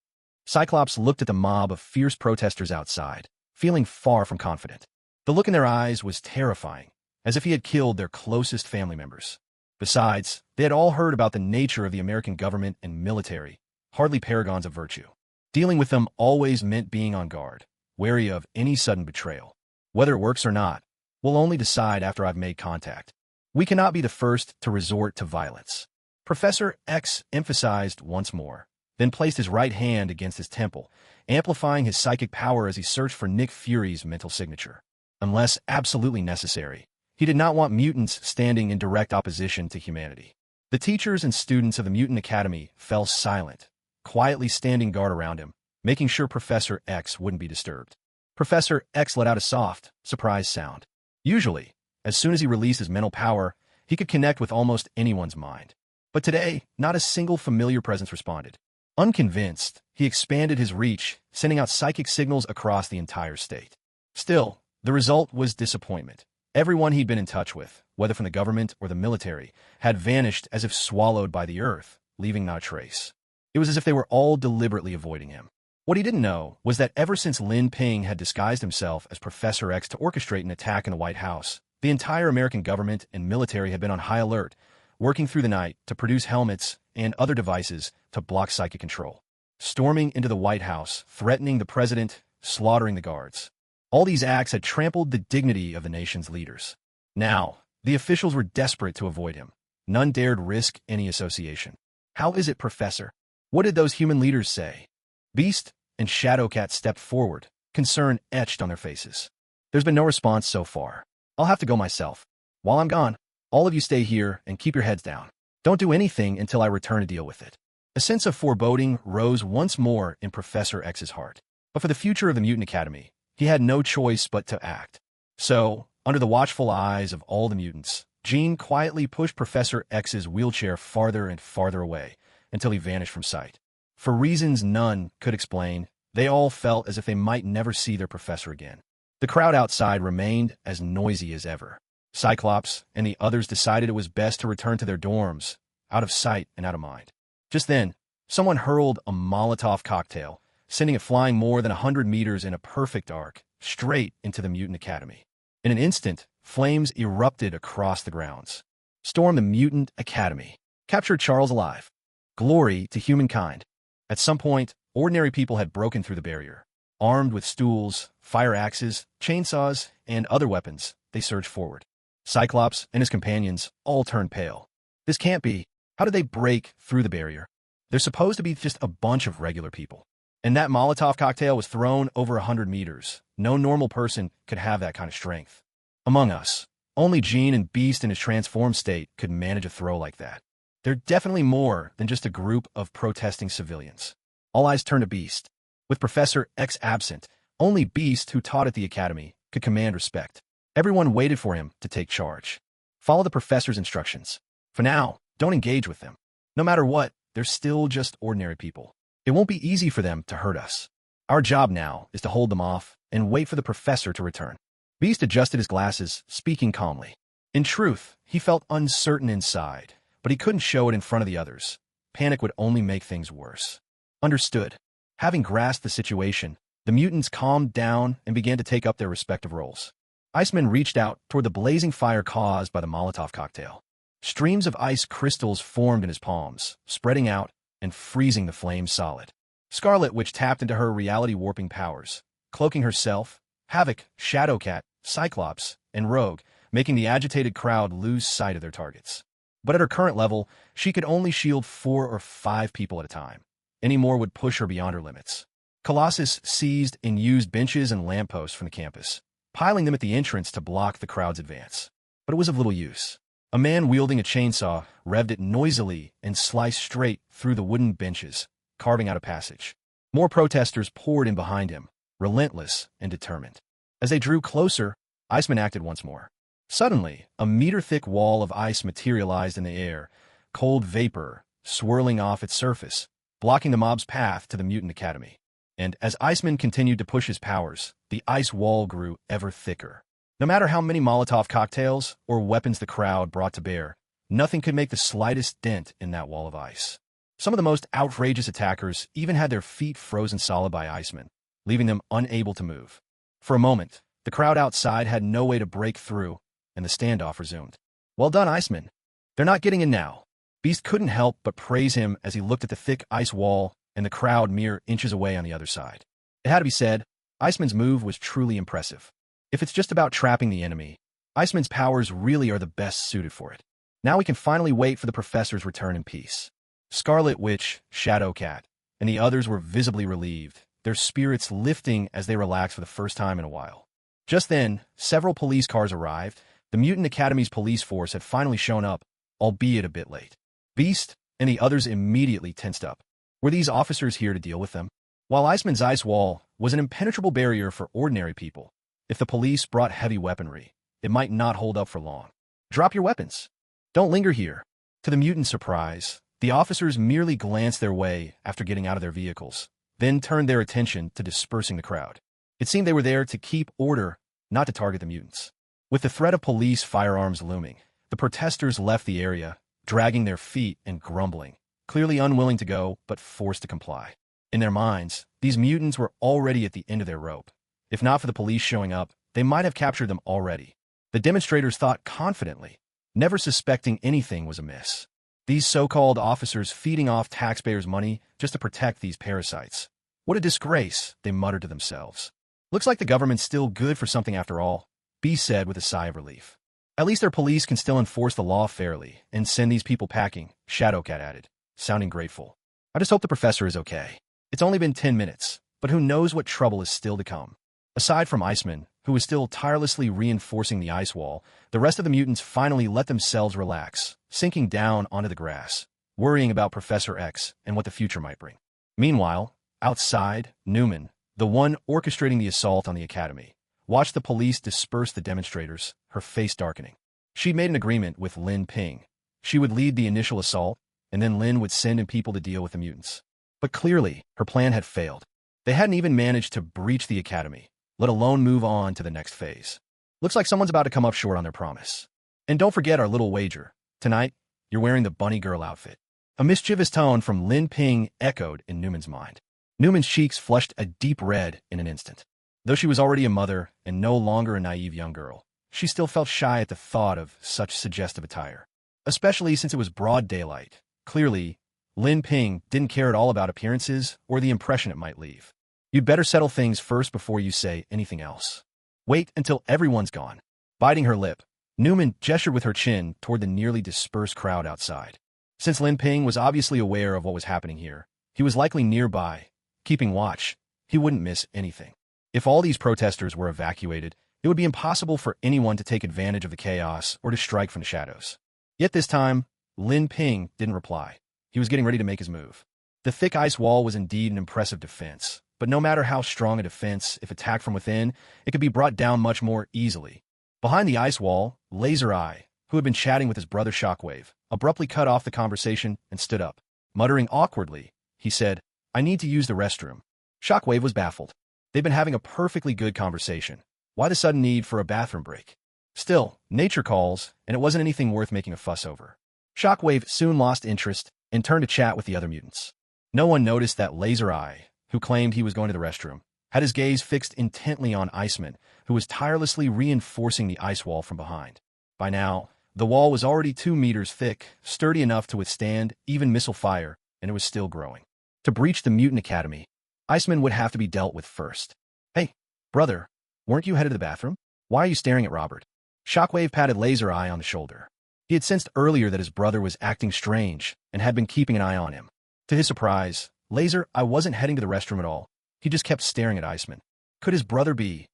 Cyclops looked at the mob of fierce protesters outside, feeling far from confident. The look in their eyes was terrifying, as if he had killed their closest family members. Besides, they had all heard about the nature of the American government and military, hardly paragons of virtue. Dealing with them always meant being on guard, wary of any sudden betrayal. Whether it works or not, we'll only decide after I've made contact. We cannot be the first to resort to violence. Professor X emphasized once more, then placed his right hand against his temple, amplifying his psychic power as he searched for Nick Fury's mental signature. Unless absolutely necessary, he did not want mutants standing in direct opposition to humanity. The teachers and students of the Mutant Academy fell silent, quietly standing guard around him, making sure Professor X wouldn't be disturbed. Professor X let out a soft, surprised sound. Usually, as soon as he released his mental power, he could connect with almost anyone's mind. But today, not a single familiar presence responded. Unconvinced, he expanded his reach, sending out psychic signals across the entire state. Still, the result was disappointment. Everyone he'd been in touch with, whether from the government or the military, had vanished as if swallowed by the earth, leaving not a trace. It was as if they were all deliberately avoiding him. What he didn't know was that ever since Lin Ping had disguised himself as Professor X to orchestrate an attack in the White House, the entire American government and military had been on high alert, working through the night to produce helmets and other devices to block psychic control. Storming into the White House, threatening the president, slaughtering the guards. All these acts had trampled the dignity of the nation's leaders. Now, the officials were desperate to avoid him. None dared risk any association. How is it, Professor? What did those human leaders say? Beast and Shadowcat stepped forward, concern etched on their faces. There's been no response so far. I'll have to go myself. While I'm gone, all of you stay here and keep your heads down. Don't do anything until I return to deal with it. A sense of foreboding rose once more in Professor X's heart. But for the future of the Mutant Academy, he had no choice but to act. So, under the watchful eyes of all the mutants, Jean quietly pushed Professor X's wheelchair farther and farther away until he vanished from sight. For reasons none could explain, they all felt as if they might never see their professor again. The crowd outside remained as noisy as ever. Cyclops and the others decided it was best to return to their dorms, out of sight and out of mind. Just then, someone hurled a Molotov cocktail, sending it flying more than 100 meters in a perfect arc, straight into the Mutant Academy. In an instant, flames erupted across the grounds. Storm the Mutant Academy. Capture Charles alive. Glory to humankind. At some point, ordinary people had broken through the barrier. Armed with stools, fire axes, chainsaws, and other weapons, they surged forward. Cyclops and his companions all turned pale. This can't be. How did they break through the barrier? They're supposed to be just a bunch of regular people. And that Molotov cocktail was thrown over 100 meters. No normal person could have that kind of strength. Among us, only Jean and Beast in his transformed state could manage a throw like that. They're definitely more than just a group of protesting civilians. All eyes turn to Beast. With Professor X absent, only Beast, who taught at the academy, could command respect. Everyone waited for him to take charge. Follow the professor's instructions. For now, don't engage with them. No matter what, they're still just ordinary people. It won't be easy for them to hurt us. Our job now is to hold them off and wait for the professor to return. Beast adjusted his glasses, speaking calmly. In truth, he felt uncertain inside, but he couldn't show it in front of the others. Panic would only make things worse. Understood. Having grasped the situation, the mutants calmed down and began to take up their respective roles. Iceman reached out toward the blazing fire caused by the Molotov cocktail. Streams of ice crystals formed in his palms, spreading out and freezing the flames solid. Scarlet Witch tapped into her reality-warping powers, cloaking herself, Havoc, Shadowcat, Cyclops, and Rogue, making the agitated crowd lose sight of their targets. But at her current level, she could only shield 4 or 5 people at a time. Any more would push her beyond her limits. Colossus seized and used benches and lampposts from the campus, piling them at the entrance to block the crowd's advance. But it was of little use. A man wielding a chainsaw revved it noisily and sliced straight through the wooden benches, carving out a passage. More protesters poured in behind him, relentless and determined. As they drew closer, Iceman acted once more. Suddenly, a meter-thick wall of ice materialized in the air, cold vapor swirling off its surface, blocking the mob's path to the Mutant Academy. And as Iceman continued to push his powers, the ice wall grew ever thicker. No matter how many Molotov cocktails or weapons the crowd brought to bear, nothing could make the slightest dent in that wall of ice. Some of the most outrageous attackers even had their feet frozen solid by Iceman, leaving them unable to move. For a moment, the crowd outside had no way to break through, and the standoff resumed. Well done, Iceman. They're not getting in now. Beast couldn't help but praise him as he looked at the thick ice wall and the crowd mere inches away on the other side. It had to be said, Iceman's move was truly impressive. If it's just about trapping the enemy, Iceman's powers really are the best suited for it. Now we can finally wait for the professor's return in peace. Scarlet Witch, Shadowcat, and the others were visibly relieved, their spirits lifting as they relaxed for the first time in a while. Just then, several police cars arrived. The Mutant Academy's police force had finally shown up, albeit a bit late. Beast and the others immediately tensed up. Were these officers here to deal with them? While Iceman's ice wall was an impenetrable barrier for ordinary people, if the police brought heavy weaponry, it might not hold up for long. Drop your weapons. Don't linger here. To the mutants' surprise, the officers merely glanced their way after getting out of their vehicles, then turned their attention to dispersing the crowd. It seemed they were there to keep order, not to target the mutants. With the threat of police firearms looming, the protesters left the area, dragging their feet and grumbling, clearly unwilling to go but forced to comply. In their minds, these mutants were already at the end of their rope. If not for the police showing up, they might have captured them already. The demonstrators thought confidently, never suspecting anything was amiss. These so-called officers feeding off taxpayers' money just to protect these parasites. What a disgrace, they muttered to themselves. Looks like the government's still good for something after all, B said with a sigh of relief. At least their police can still enforce the law fairly and send these people packing, Shadowcat added, sounding grateful. I just hope the professor is okay. It's only been 10 minutes, but who knows what trouble is still to come. Aside from Iceman, who was still tirelessly reinforcing the ice wall, the rest of the mutants finally let themselves relax, sinking down onto the grass, worrying about Professor X and what the future might bring. Meanwhile, outside, Newman, the one orchestrating the assault on the academy, watched the police disperse the demonstrators, her face darkening. She'd made an agreement with Lin Ping. She would lead the initial assault, and then Lin would send in people to deal with the mutants. But clearly, her plan had failed. They hadn't even managed to breach the academy, let alone move on to the next phase. Looks like someone's about to come up short on their promise. And don't forget our little wager. Tonight, you're wearing the bunny girl outfit. A mischievous tone from Lin Ping echoed in Newman's mind. Newman's cheeks flushed a deep red in an instant. Though she was already a mother and no longer a naive young girl, she still felt shy at the thought of such suggestive attire, especially since it was broad daylight. Clearly, Lin Ping didn't care at all about appearances or the impression it might leave. You'd better settle things first before you say anything else. Wait until everyone's gone. Biting her lip, Newman gestured with her chin toward the nearly dispersed crowd outside. Since Lin Ping was obviously aware of what was happening here, he was likely nearby, keeping watch. He wouldn't miss anything. If all these protesters were evacuated, it would be impossible for anyone to take advantage of the chaos or to strike from the shadows. Yet this time, Lin Ping didn't reply. He was getting ready to make his move. The thick ice wall was indeed an impressive defense, but no matter how strong a defense, if attacked from within, it could be brought down much more easily. Behind the ice wall, Laser Eye, who had been chatting with his brother Shockwave, abruptly cut off the conversation and stood up. Muttering awkwardly, he said, "I need to use the restroom." Shockwave was baffled. They'd been having a perfectly good conversation. Why the sudden need for a bathroom break? Still, nature calls, and it wasn't anything worth making a fuss over. Shockwave soon lost interest and turned to chat with the other mutants. No one noticed that Laser Eye, who claimed he was going to the restroom, had his gaze fixed intently on Iceman, who was tirelessly reinforcing the ice wall from behind. By now, the wall was already 2 meters thick, sturdy enough to withstand even missile fire, and it was still growing. To breach the Mutant Academy, Iceman would have to be dealt with first. "Hey, brother, weren't you headed to the bathroom? Why are you staring at Robert?" Shockwave patted Laser Eye on the shoulder. He had sensed earlier that his brother was acting strange and had been keeping an eye on him. To his surprise, Laser Eye wasn't heading to the restroom at all. He just kept staring at Iceman. Could his brother be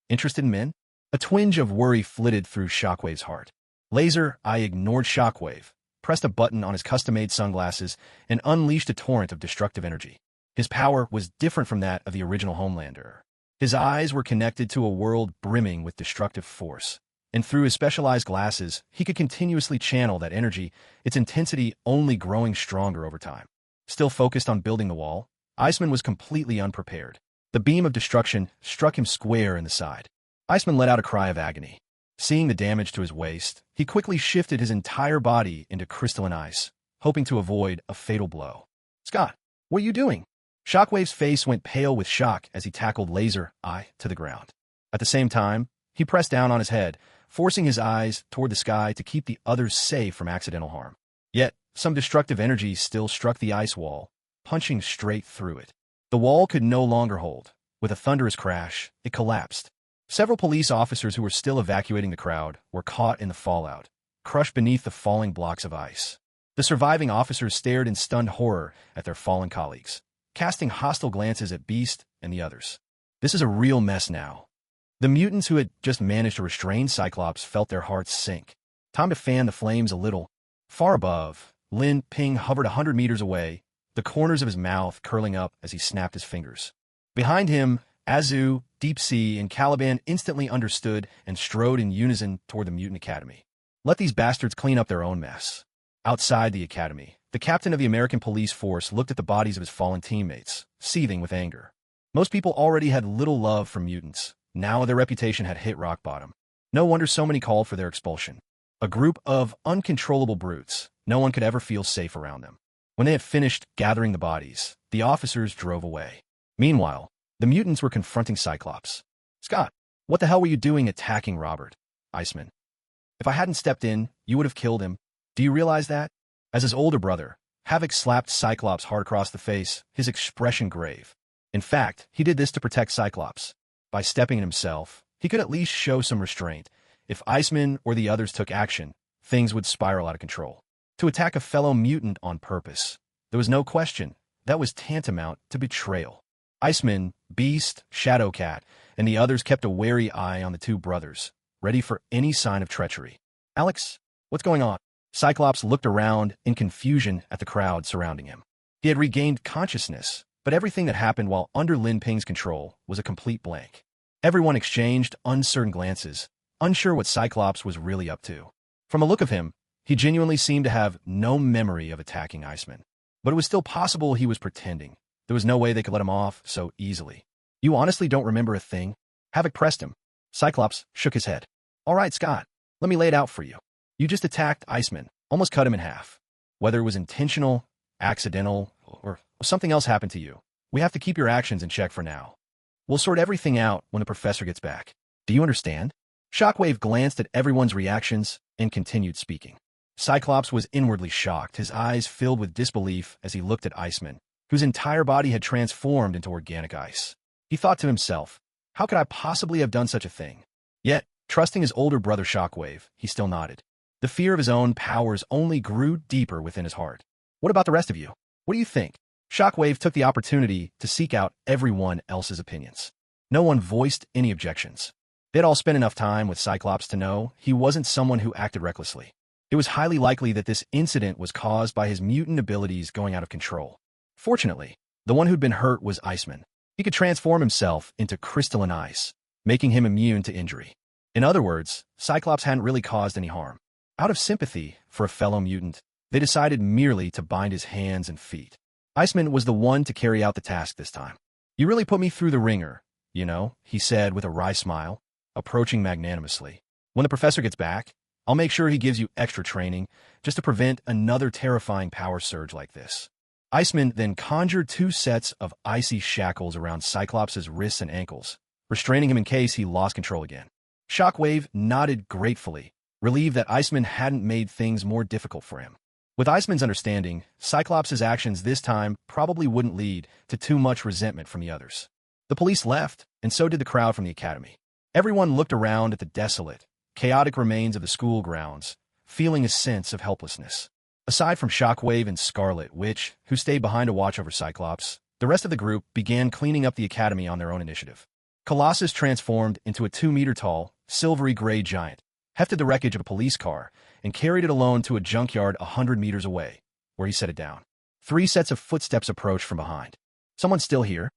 interested in men? A twinge of worry flitted through Shockwave's heart. Laser Eye ignored Shockwave, pressed a button on his custom-made sunglasses, and unleashed a torrent of destructive energy. His power was different from that of the original Homelander. His eyes were connected to a world brimming with destructive force, and through his specialized glasses, he could continuously channel that energy, its intensity only growing stronger over time. Still focused on building the wall, Iceman was completely unprepared. The beam of destruction struck him square in the side. Iceman let out a cry of agony. Seeing the damage to his waist, he quickly shifted his entire body into crystalline ice, hoping to avoid a fatal blow. "Scott, what are you doing?" Shockwave's face went pale with shock as he tackled Laser Eye to the ground. At the same time, he pressed down on his head, forcing his eyes toward the sky to keep the others safe from accidental harm. Yet, some destructive energy still struck the ice wall, punching straight through it. The wall could no longer hold. With a thunderous crash, it collapsed. Several police officers who were still evacuating the crowd were caught in the fallout, crushed beneath the falling blocks of ice. The surviving officers stared in stunned horror at their fallen colleagues, casting hostile glances at Beast and the others. This is a real mess now. The mutants who had just managed to restrain Cyclops felt their hearts sink. Time to fan the flames a little. Far above, Lin Ping hovered 100 meters away, the corners of his mouth curling up as he snapped his fingers. Behind him, Azu, Deep Sea, and Caliban instantly understood and strode in unison toward the Mutant Academy. Let these bastards clean up their own mess. Outside the academy, the captain of the American police force looked at the bodies of his fallen teammates, seething with anger. Most people already had little love for mutants. Now their reputation had hit rock bottom. No wonder so many called for their expulsion. A group of uncontrollable brutes. No one could ever feel safe around them. When they had finished gathering the bodies, the officers drove away. Meanwhile, the mutants were confronting Cyclops. "Scott, what the hell were you doing attacking Robert?" Iceman. "If I hadn't stepped in, you would have killed him. Do you realize that?" As his older brother, Havoc slapped Cyclops hard across the face, his expression grave. In fact, he did this to protect Cyclops. By stepping in himself, he could at least show some restraint. If Iceman or the others took action, things would spiral out of control. To attack a fellow mutant on purpose, there was no question, that was tantamount to betrayal. Iceman, Beast, Shadowcat, and the others kept a wary eye on the two brothers, ready for any sign of treachery. "Alex, what's going on?" Cyclops looked around in confusion at the crowd surrounding him. He had regained consciousness, but everything that happened while under Lin Ping's control was a complete blank. Everyone exchanged uncertain glances, unsure what Cyclops was really up to. From a look of him, he genuinely seemed to have no memory of attacking Iceman. But it was still possible he was pretending. There was no way they could let him off so easily. "You honestly don't remember a thing?" Havoc pressed him. Cyclops shook his head. "All right, Scott, let me lay it out for you. You just attacked Iceman, almost cut him in half. Whether it was intentional, accidental, or something else happened to you, we have to keep your actions in check for now. We'll sort everything out when the professor gets back. Do you understand?" Shockwave glanced at everyone's reactions and continued speaking. Cyclops was inwardly shocked, his eyes filled with disbelief as he looked at Iceman, whose entire body had transformed into organic ice. He thought to himself, how could I possibly have done such a thing? Yet, trusting his older brother Shockwave, he still nodded. The fear of his own powers only grew deeper within his heart. "What about the rest of you? What do you think?" Shockwave took the opportunity to seek out everyone else's opinions. No one voiced any objections. They'd all spent enough time with Cyclops to know he wasn't someone who acted recklessly. It was highly likely that this incident was caused by his mutant abilities going out of control. Fortunately, the one who'd been hurt was Iceman. He could transform himself into crystalline ice, making him immune to injury. In other words, Cyclops hadn't really caused any harm. Out of sympathy for a fellow mutant, they decided merely to bind his hands and feet. Iceman was the one to carry out the task this time. "You really put me through the ringer, you know," he said with a wry smile, approaching magnanimously. "When the professor gets back, I'll make sure he gives you extra training just to prevent another terrifying power surge like this." Iceman then conjured 2 sets of icy shackles around Cyclops' wrists and ankles, restraining him in case he lost control again. Shockwave nodded gratefully, relieved that Iceman hadn't made things more difficult for him. With Iceman's understanding, Cyclops' actions this time probably wouldn't lead to too much resentment from the others. The police left, and so did the crowd from the academy. Everyone looked around at the desolate, chaotic remains of the school grounds, feeling a sense of helplessness. Aside from Shockwave and Scarlet Witch, who stayed behind to watch over Cyclops, the rest of the group began cleaning up the academy on their own initiative. Colossus transformed into a 2-meter-tall, silvery gray giant, hefted the wreckage of a police car, and carried it alone to a junkyard 100 meters away, where he set it down. 3 sets of footsteps approached from behind. "Someone still here?"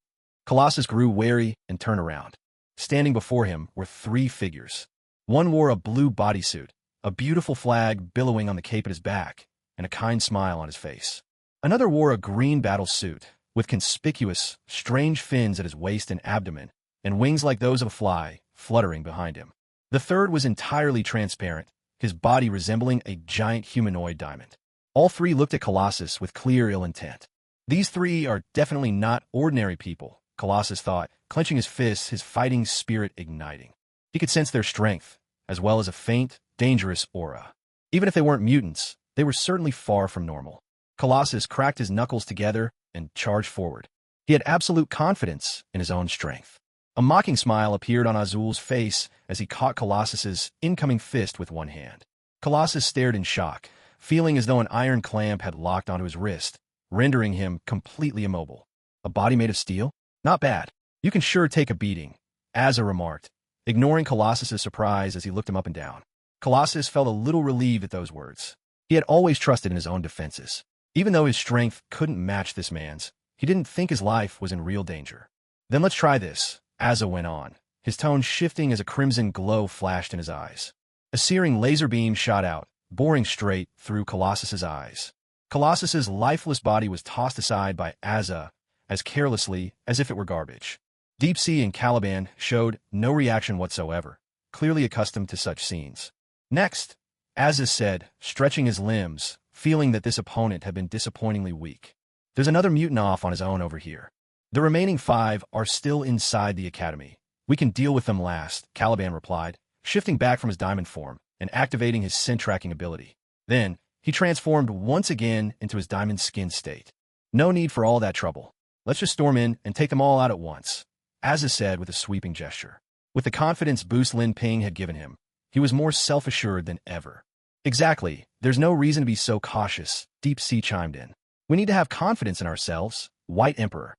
Colossus grew wary and turned around. Standing before him were 3 figures. One wore a blue bodysuit, a beautiful flag billowing on the cape at his back, and a kind smile on his face. Another wore a green battle suit, with conspicuous, strange fins at his waist and abdomen, and wings like those of a fly fluttering behind him. The third was entirely transparent, his body resembling a giant humanoid diamond. All 3 looked at Colossus with clear ill intent. These 3 are definitely not ordinary people, Colossus thought, clenching his fists, his fighting spirit igniting. He could sense their strength, as well as a faint, dangerous aura. Even if they weren't mutants, they were certainly far from normal. Colossus cracked his knuckles together and charged forward. He had absolute confidence in his own strength. A mocking smile appeared on Azul's face as he caught Colossus's incoming fist with one hand. Colossus stared in shock, feeling as though an iron clamp had locked onto his wrist, rendering him completely immobile. "A body made of steel? Not bad. You can sure take a beating," Azza remarked, ignoring Colossus's surprise as he looked him up and down. Colossus felt a little relieved at those words. He had always trusted in his own defenses. Even though his strength couldn't match this man's, he didn't think his life was in real danger. "Then let's try this," Azza went on, his tone shifting as a crimson glow flashed in his eyes. A searing laser beam shot out, boring straight through Colossus's eyes. Colossus's lifeless body was tossed aside by Azza as carelessly as if it were garbage. Deep Sea and Caliban showed no reaction whatsoever, clearly accustomed to such scenes. "Next," Azza said, stretching his limbs, feeling that this opponent had been disappointingly weak. "There's another mutant off on his own over here. The remaining 5 are still inside the academy. We can deal with them last," Caliban replied, shifting back from his diamond form and activating his scent tracking ability. Then, he transformed once again into his diamond skin state. "No need for all that trouble. Let's just storm in and take them all out at once," Azza said with a sweeping gesture. With the confidence boost Lin Ping had given him, he was more self-assured than ever. "Exactly. There's no reason to be so cautious," Deep Sea chimed in. "We need to have confidence in ourselves, White Emperor.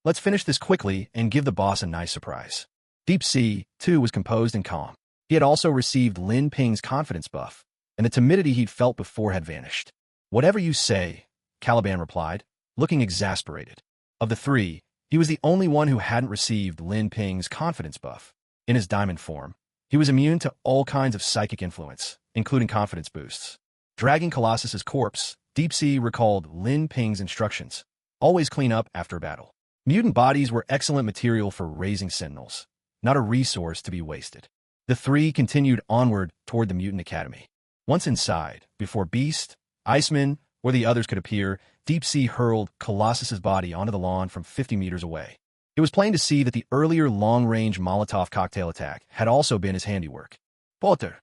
Let's finish this quickly and give the boss a nice surprise." Deep Sea, too, was composed and calm. He had also received Lin Ping's confidence buff, and the timidity he'd felt before had vanished. "Whatever you say," Caliban replied, looking exasperated. Of the 3, he was the only one who hadn't received Lin Ping's confidence buff. In his diamond form, he was immune to all kinds of psychic influence, including confidence boosts. Dragging Colossus's corpse, Deep Sea recalled Lin Ping's instructions. Always clean up after a battle. Mutant bodies were excellent material for raising sentinels, not a resource to be wasted. The 3 continued onward toward the Mutant Academy. Once inside, before Beast, Iceman, or the others could appear, Deep Sea hurled Colossus's body onto the lawn from 50 meters away. It was plain to see that the earlier long-range Molotov cocktail attack had also been his handiwork. "Potter!"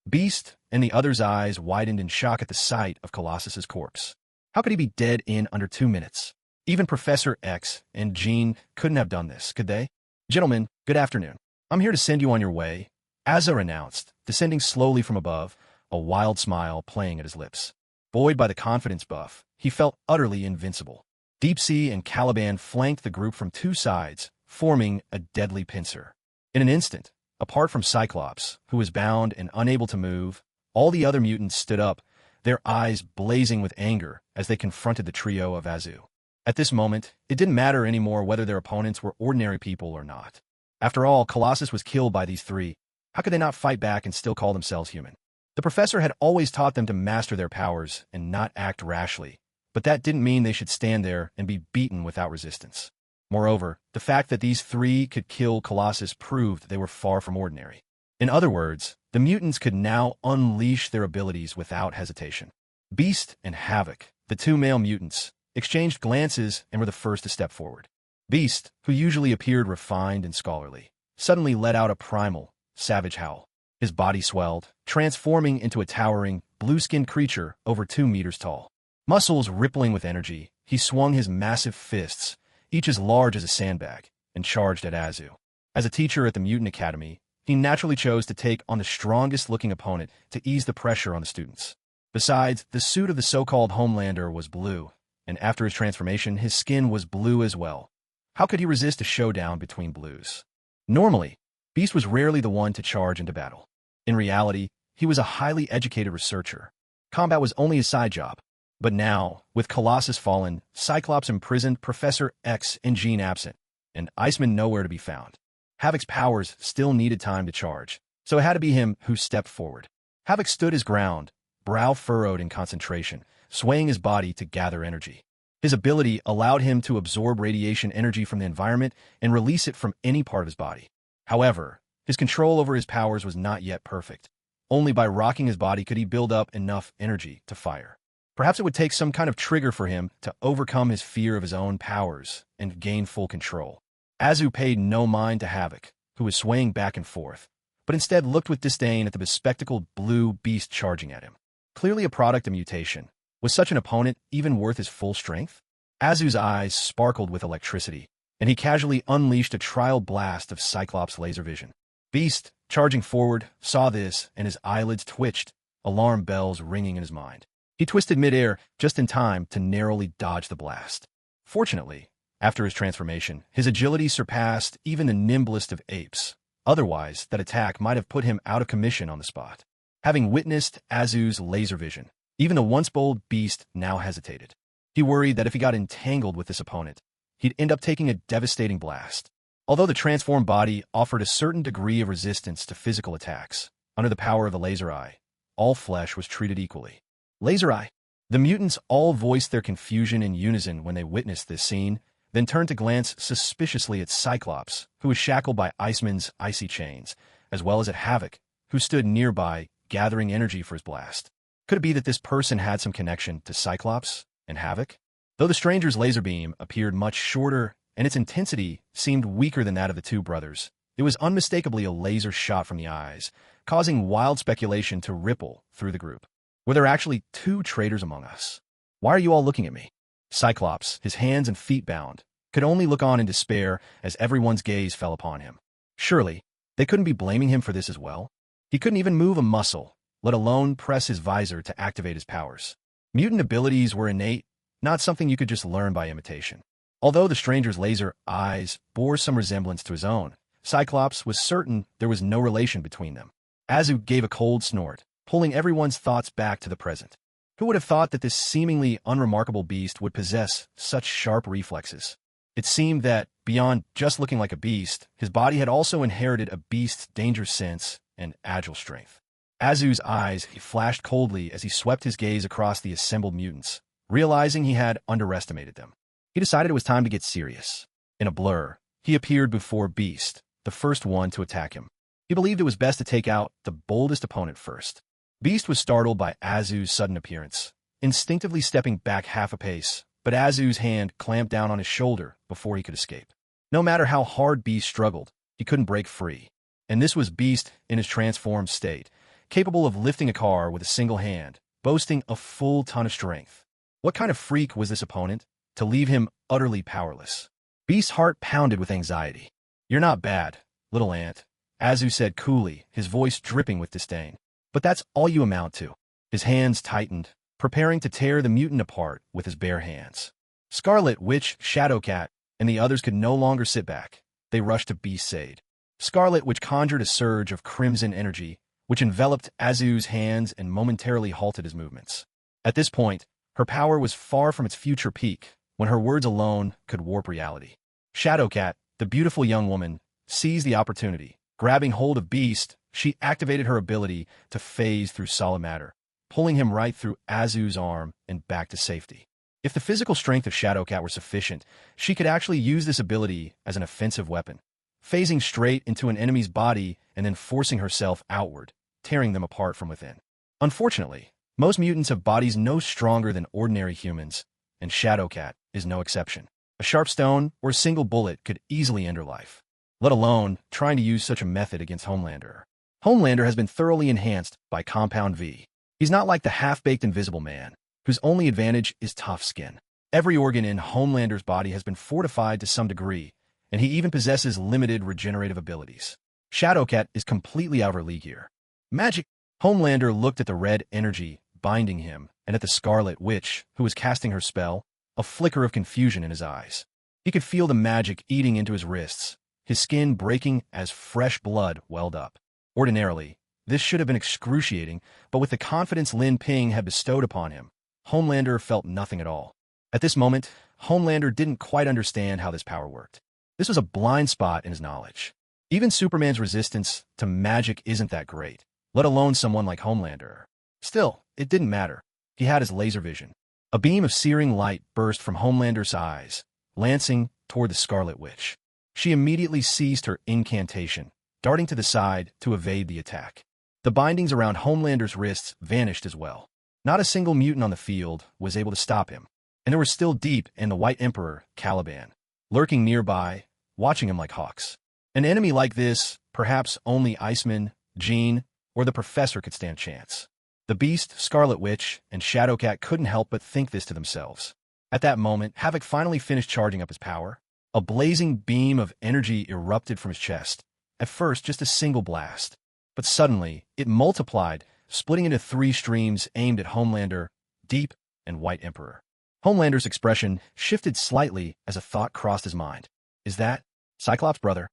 Beast and the other's eyes widened in shock at the sight of Colossus's corpse. How could he be dead in under 2 minutes? Even Professor X and Jean couldn't have done this, could they? "Gentlemen, good afternoon. I'm here to send you on your way," Azza announced, descending slowly from above, a wild smile playing at his lips. Buoyed by the confidence buff, he felt utterly invincible. Deep Sea and Caliban flanked the group from 2 sides, forming a deadly pincer. In an instant, apart from Cyclops, who was bound and unable to move, All the other mutants stood up, their eyes blazing with anger as they confronted the trio of Azu. At this moment, it didn't matter anymore whether their opponents were ordinary people or not. After all, Colossus was killed by these three. How could they not fight back and still call themselves human? The professor had always taught them to master their powers and not act rashly, but that didn't mean they should stand there and be beaten without resistance. Moreover, the fact that these three could kill Colossus proved they were far from ordinary. In other words, the mutants could now unleash their abilities without hesitation. Beast and Havoc, the two male mutants, exchanged glances and were the first to step forward. Beast, who usually appeared refined and scholarly, suddenly let out a primal, savage howl. His body swelled, transforming into a towering, blue-skinned creature over 2 meters tall. Muscles rippling with energy, he swung his massive fists, each as large as a sandbag, and charged at Azu. As a teacher at the Mutant Academy, he naturally chose to take on the strongest-looking opponent to ease the pressure on the students. Besides, the suit of the so-called Homelander was blue, and after his transformation, his skin was blue as well. How could he resist a showdown between blues? Normally, Beast was rarely the one to charge into battle. In reality, he was a highly educated researcher. Combat was only his side job. But now, with Colossus fallen, Cyclops imprisoned, Professor X and Jean absent, and Iceman nowhere to be found, Havoc's powers still needed time to charge, so it had to be him who stepped forward. Havoc stood his ground, brow furrowed in concentration, swaying his body to gather energy. His ability allowed him to absorb radiation energy from the environment and release it from any part of his body. However, his control over his powers was not yet perfect. Only by rocking his body could he build up enough energy to fire. Perhaps it would take some kind of trigger for him to overcome his fear of his own powers and gain full control. Azu paid no mind to Havoc, who was swaying back and forth, but instead looked with disdain at the bespectacled blue beast charging at him. Clearly a product of mutation. Was such an opponent even worth his full strength? Azu's eyes sparkled with electricity, and he casually unleashed a trial blast of Cyclops laser vision. Beast, charging forward, saw this, and his eyelids twitched, alarm bells ringing in his mind. He twisted midair just in time to narrowly dodge the blast. Fortunately, after his transformation, his agility surpassed even the nimblest of apes. Otherwise, that attack might have put him out of commission on the spot. Having witnessed Azu's laser vision, even the once bold Beast now hesitated. He worried that if he got entangled with this opponent, he'd end up taking a devastating blast. Although the transformed body offered a certain degree of resistance to physical attacks, under the power of the laser eye, all flesh was treated equally. Laser eye. The mutants all voiced their confusion in unison when they witnessed this scene, then turned to glance suspiciously at Cyclops, who was shackled by Iceman's icy chains, as well as at Havoc, who stood nearby, gathering energy for his blast. Could it be that this person had some connection to Cyclops and Havoc? Though the stranger's laser beam appeared much shorter and its intensity seemed weaker than that of the two brothers, it was unmistakably a laser shot from the eyes, causing wild speculation to ripple through the group. Were there actually 2 traitors among us? Why are you all looking at me? Cyclops, his hands and feet bound, could only look on in despair as everyone's gaze fell upon him. Surely, they couldn't be blaming him for this as well? He couldn't even move a muscle, let alone press his visor to activate his powers. Mutant abilities were innate, not something you could just learn by imitation. Although the stranger's laser eyes bore some resemblance to his own, Cyclops was certain there was no relation between them. Azu gave a cold snort, pulling everyone's thoughts back to the present. Who would have thought that this seemingly unremarkable beast would possess such sharp reflexes? It seemed that, beyond just looking like a beast, his body had also inherited a beast's danger sense and agile strength. Azu's eyes flashed coldly as he swept his gaze across the assembled mutants, realizing he had underestimated them. He decided it was time to get serious. In a blur, he appeared before Beast, the first one to attack him. He believed it was best to take out the boldest opponent first. Beast was startled by Azu's sudden appearance, instinctively stepping back half a pace, but Azu's hand clamped down on his shoulder before he could escape. No matter how hard Beast struggled, he couldn't break free. And this was Beast in his transformed state, capable of lifting a car with a single hand, boasting a full ton of strength. What kind of freak was this opponent to leave him utterly powerless? Beast's heart pounded with anxiety. "You're not bad, little ant," Azu said coolly, his voice dripping with disdain. "But that's all you amount to." His hands tightened, preparing to tear the mutant apart with his bare hands. Scarlet Witch, Shadowcat, and the others could no longer sit back. They rushed to Beast's aid. Scarlet Witch conjured a surge of crimson energy, which enveloped Azu's hands and momentarily halted his movements. At this point, her power was far from its future peak, when her words alone could warp reality. Shadowcat, the beautiful young woman, seized the opportunity. Grabbing hold of Beast, she activated her ability to phase through solid matter, pulling him right through Azu's arm and back to safety. If the physical strength of Shadowcat were sufficient, she could actually use this ability as an offensive weapon, phasing straight into an enemy's body and then forcing herself outward, tearing them apart from within. Unfortunately, most mutants have bodies no stronger than ordinary humans, and Shadowcat is no exception. A sharp stone or a single bullet could easily end her life, let alone trying to use such a method against Homelander. Homelander has been thoroughly enhanced by Compound V. He's not like the half-baked Invisible Man, whose only advantage is tough skin. Every organ in Homelander's body has been fortified to some degree, and he even possesses limited regenerative abilities. Shadowcat is completely out of her league here. Magic! Homelander looked at the red energy binding him and at the Scarlet Witch, who was casting her spell, a flicker of confusion in his eyes. He could feel the magic eating into his wrists, his skin breaking as fresh blood welled up. Ordinarily, this should have been excruciating, but with the confidence Lin Ping had bestowed upon him, Homelander felt nothing at all. At this moment, Homelander didn't quite understand how this power worked. This was a blind spot in his knowledge. Even Superman's resistance to magic isn't that great, let alone someone like Homelander. Still, it didn't matter. He had his laser vision. A beam of searing light burst from Homelander's eyes, lancing toward the Scarlet Witch. She immediately ceased her incantation, darting to the side to evade the attack. The bindings around Homelander's wrists vanished as well. Not a single mutant on the field was able to stop him, and there were still Deep and the White Emperor, Caliban, lurking nearby, watching him like hawks. An enemy like this, perhaps only Iceman, Jean, or the Professor could stand chance. The Beast, Scarlet Witch, and Shadowcat couldn't help but think this to themselves. At that moment, Havoc finally finished charging up his power. A blazing beam of energy erupted from his chest. At first, just a single blast. But suddenly, it multiplied, splitting into 3 streams aimed at Homelander, Deep, and White Emperor. Homelander's expression shifted slightly as a thought crossed his mind. Is that Cyclops' brother?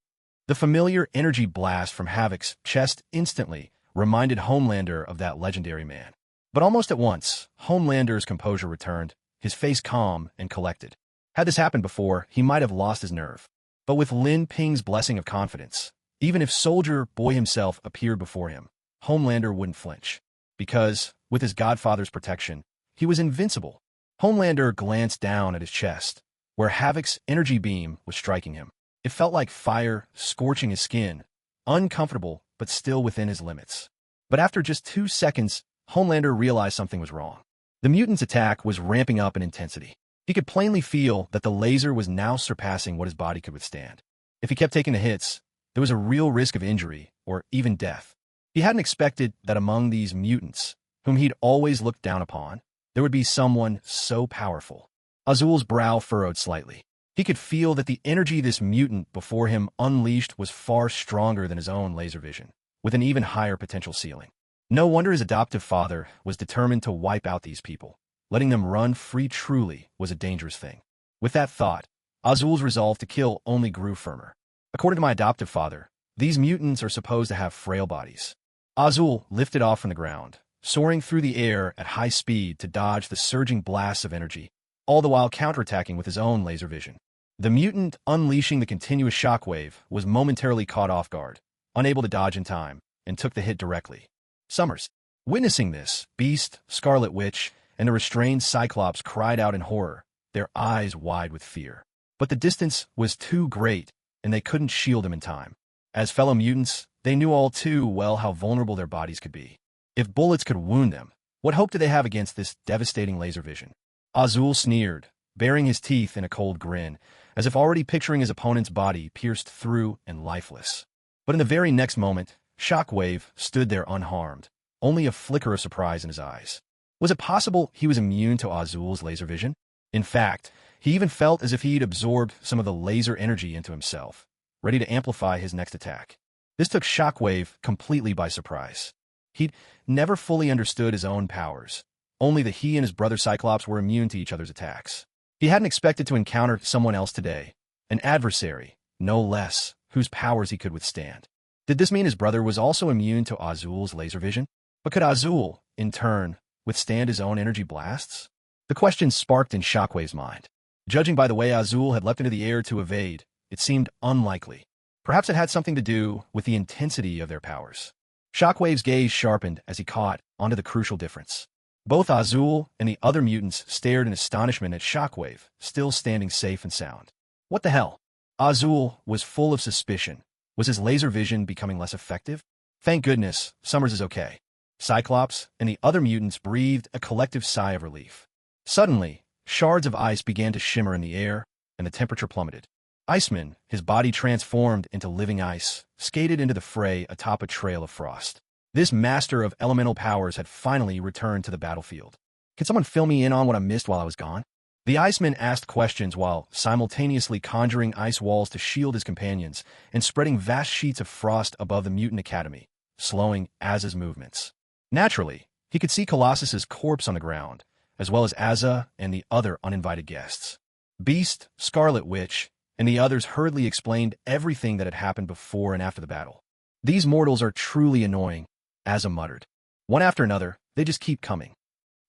The familiar energy blast from Havoc's chest instantly reminded Homelander of that legendary man. But almost at once, Homelander's composure returned, his face calm and collected. Had this happened before, he might have lost his nerve. But with Lin Ping's blessing of confidence, even if Soldier Boy himself appeared before him, Homelander wouldn't flinch. Because, with his godfather's protection, he was invincible. Homelander glanced down at his chest, where Havoc's energy beam was striking him. It felt like fire scorching his skin, uncomfortable but still within his limits. But after just 2 seconds, Homelander realized something was wrong. The mutant's attack was ramping up in intensity. He could plainly feel that the laser was now surpassing what his body could withstand. If he kept taking the hits, there was a real risk of injury or even death. He hadn't expected that among these mutants, whom he'd always looked down upon, there would be someone so powerful. Azul's brow furrowed slightly. He could feel that the energy this mutant before him unleashed was far stronger than his own laser vision, with an even higher potential ceiling. No wonder his adoptive father was determined to wipe out these people. Letting them run free truly was a dangerous thing. With that thought, Azul's resolve to kill only grew firmer. According to my adoptive father, these mutants are supposed to have frail bodies. Azul lifted off from the ground, soaring through the air at high speed to dodge the surging blasts of energy, all the while counterattacking with his own laser vision. The mutant unleashing the continuous shockwave was momentarily caught off guard, unable to dodge in time, and took the hit directly. Summers. Witnessing this, Beast, Scarlet Witch, and the restrained Cyclops cried out in horror, their eyes wide with fear. But the distance was too great, and they couldn't shield him in time. As fellow mutants, they knew all too well how vulnerable their bodies could be. If bullets could wound them, what hope did they have against this devastating laser vision? Azul sneered, baring his teeth in a cold grin, as if already picturing his opponent's body pierced through and lifeless. But in the very next moment, Shockwave stood there unharmed, only a flicker of surprise in his eyes. Was it possible he was immune to Azul's laser vision? In fact, he even felt as if he'd absorbed some of the laser energy into himself, ready to amplify his next attack. This took Shockwave completely by surprise. He'd never fully understood his own powers, only that he and his brother Cyclops were immune to each other's attacks. He hadn't expected to encounter someone else today, an adversary, no less, whose powers he could withstand. Did this mean his brother was also immune to Azul's laser vision? But could Azul, in turn, withstand his own energy blasts? The question sparked in Shockwave's mind. Judging by the way Azul had leapt into the air to evade, it seemed unlikely. Perhaps it had something to do with the intensity of their powers. Shockwave's gaze sharpened as he caught onto the crucial difference. Both Azul and the other mutants stared in astonishment at Shockwave, still standing safe and sound. What the hell? Azul was full of suspicion. Was his laser vision becoming less effective? Thank goodness, Summers is okay. Cyclops and the other mutants breathed a collective sigh of relief. Suddenly, shards of ice began to shimmer in the air, and the temperature plummeted. Iceman, his body transformed into living ice, skated into the fray atop a trail of frost. This master of elemental powers had finally returned to the battlefield. Can someone fill me in on what I missed while I was gone? The Iceman asked questions while simultaneously conjuring ice walls to shield his companions and spreading vast sheets of frost above the Mutant Academy, slowing Azza's movements. Naturally, he could see Colossus's corpse on the ground, as well as Azza and the other uninvited guests. Beast, Scarlet Witch, and the others hurriedly explained everything that had happened before and after the battle. These mortals are truly annoying, Azza muttered. One after another, they just keep coming.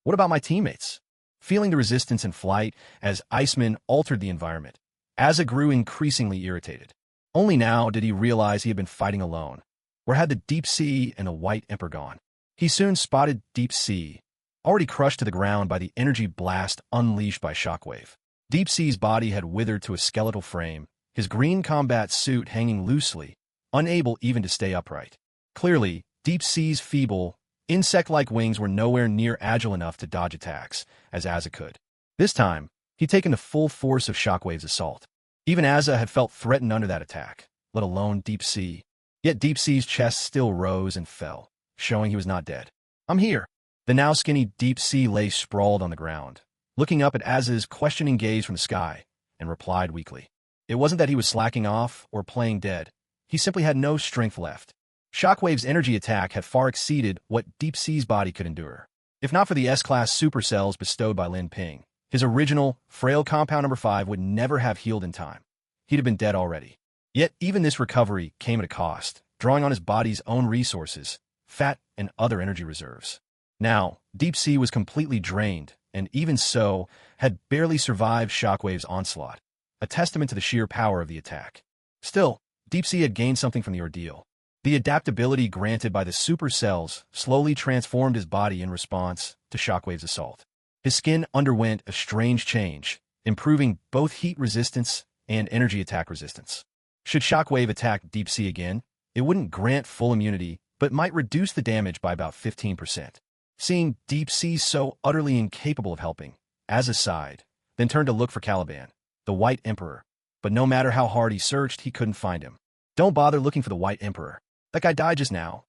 What about my teammates? Feeling the resistance in flight as Iceman altered the environment, Azza grew increasingly irritated. Only now did he realize he had been fighting alone. Where had the Deep Sea and the White Emperor gone? He soon spotted Deep Sea, already crushed to the ground by the energy blast unleashed by Shockwave. Deep Sea's body had withered to a skeletal frame, his green combat suit hanging loosely, unable even to stay upright. Clearly, Deep Sea's feeble, insect-like wings were nowhere near agile enough to dodge attacks, as Azza could. This time, he'd taken the full force of Shockwave's assault. Even Azza had felt threatened under that attack, let alone Deep Sea. Yet Deep Sea's chest still rose and fell, showing he was not dead. I'm here. The now skinny Deep Sea lay sprawled on the ground, looking up at Azza's questioning gaze from the sky, and replied weakly. It wasn't that he was slacking off or playing dead. He simply had no strength left. Shockwave's energy attack had far exceeded what Deep Sea's body could endure. If not for the S-class supercells bestowed by Lin Ping, his original, frail compound number 5 would never have healed in time. He'd have been dead already. Yet even this recovery came at a cost, drawing on his body's own resources, fat and other energy reserves. Now, Deep Sea was completely drained, and even so, had barely survived Shockwave's onslaught, a testament to the sheer power of the attack. Still, Deep Sea had gained something from the ordeal. The adaptability granted by the supercells slowly transformed his body in response to Shockwave's assault. His skin underwent a strange change, improving both heat resistance and energy attack resistance. Should Shockwave attack Deep Sea again, it wouldn't grant full immunity, but might reduce the damage by about 15%. Seeing Deep Sea so utterly incapable of helping, Azza sighed, then turned to look for Caliban, the White Emperor. But no matter how hard he searched, he couldn't find him. Don't bother looking for the White Emperor. That guy died just now.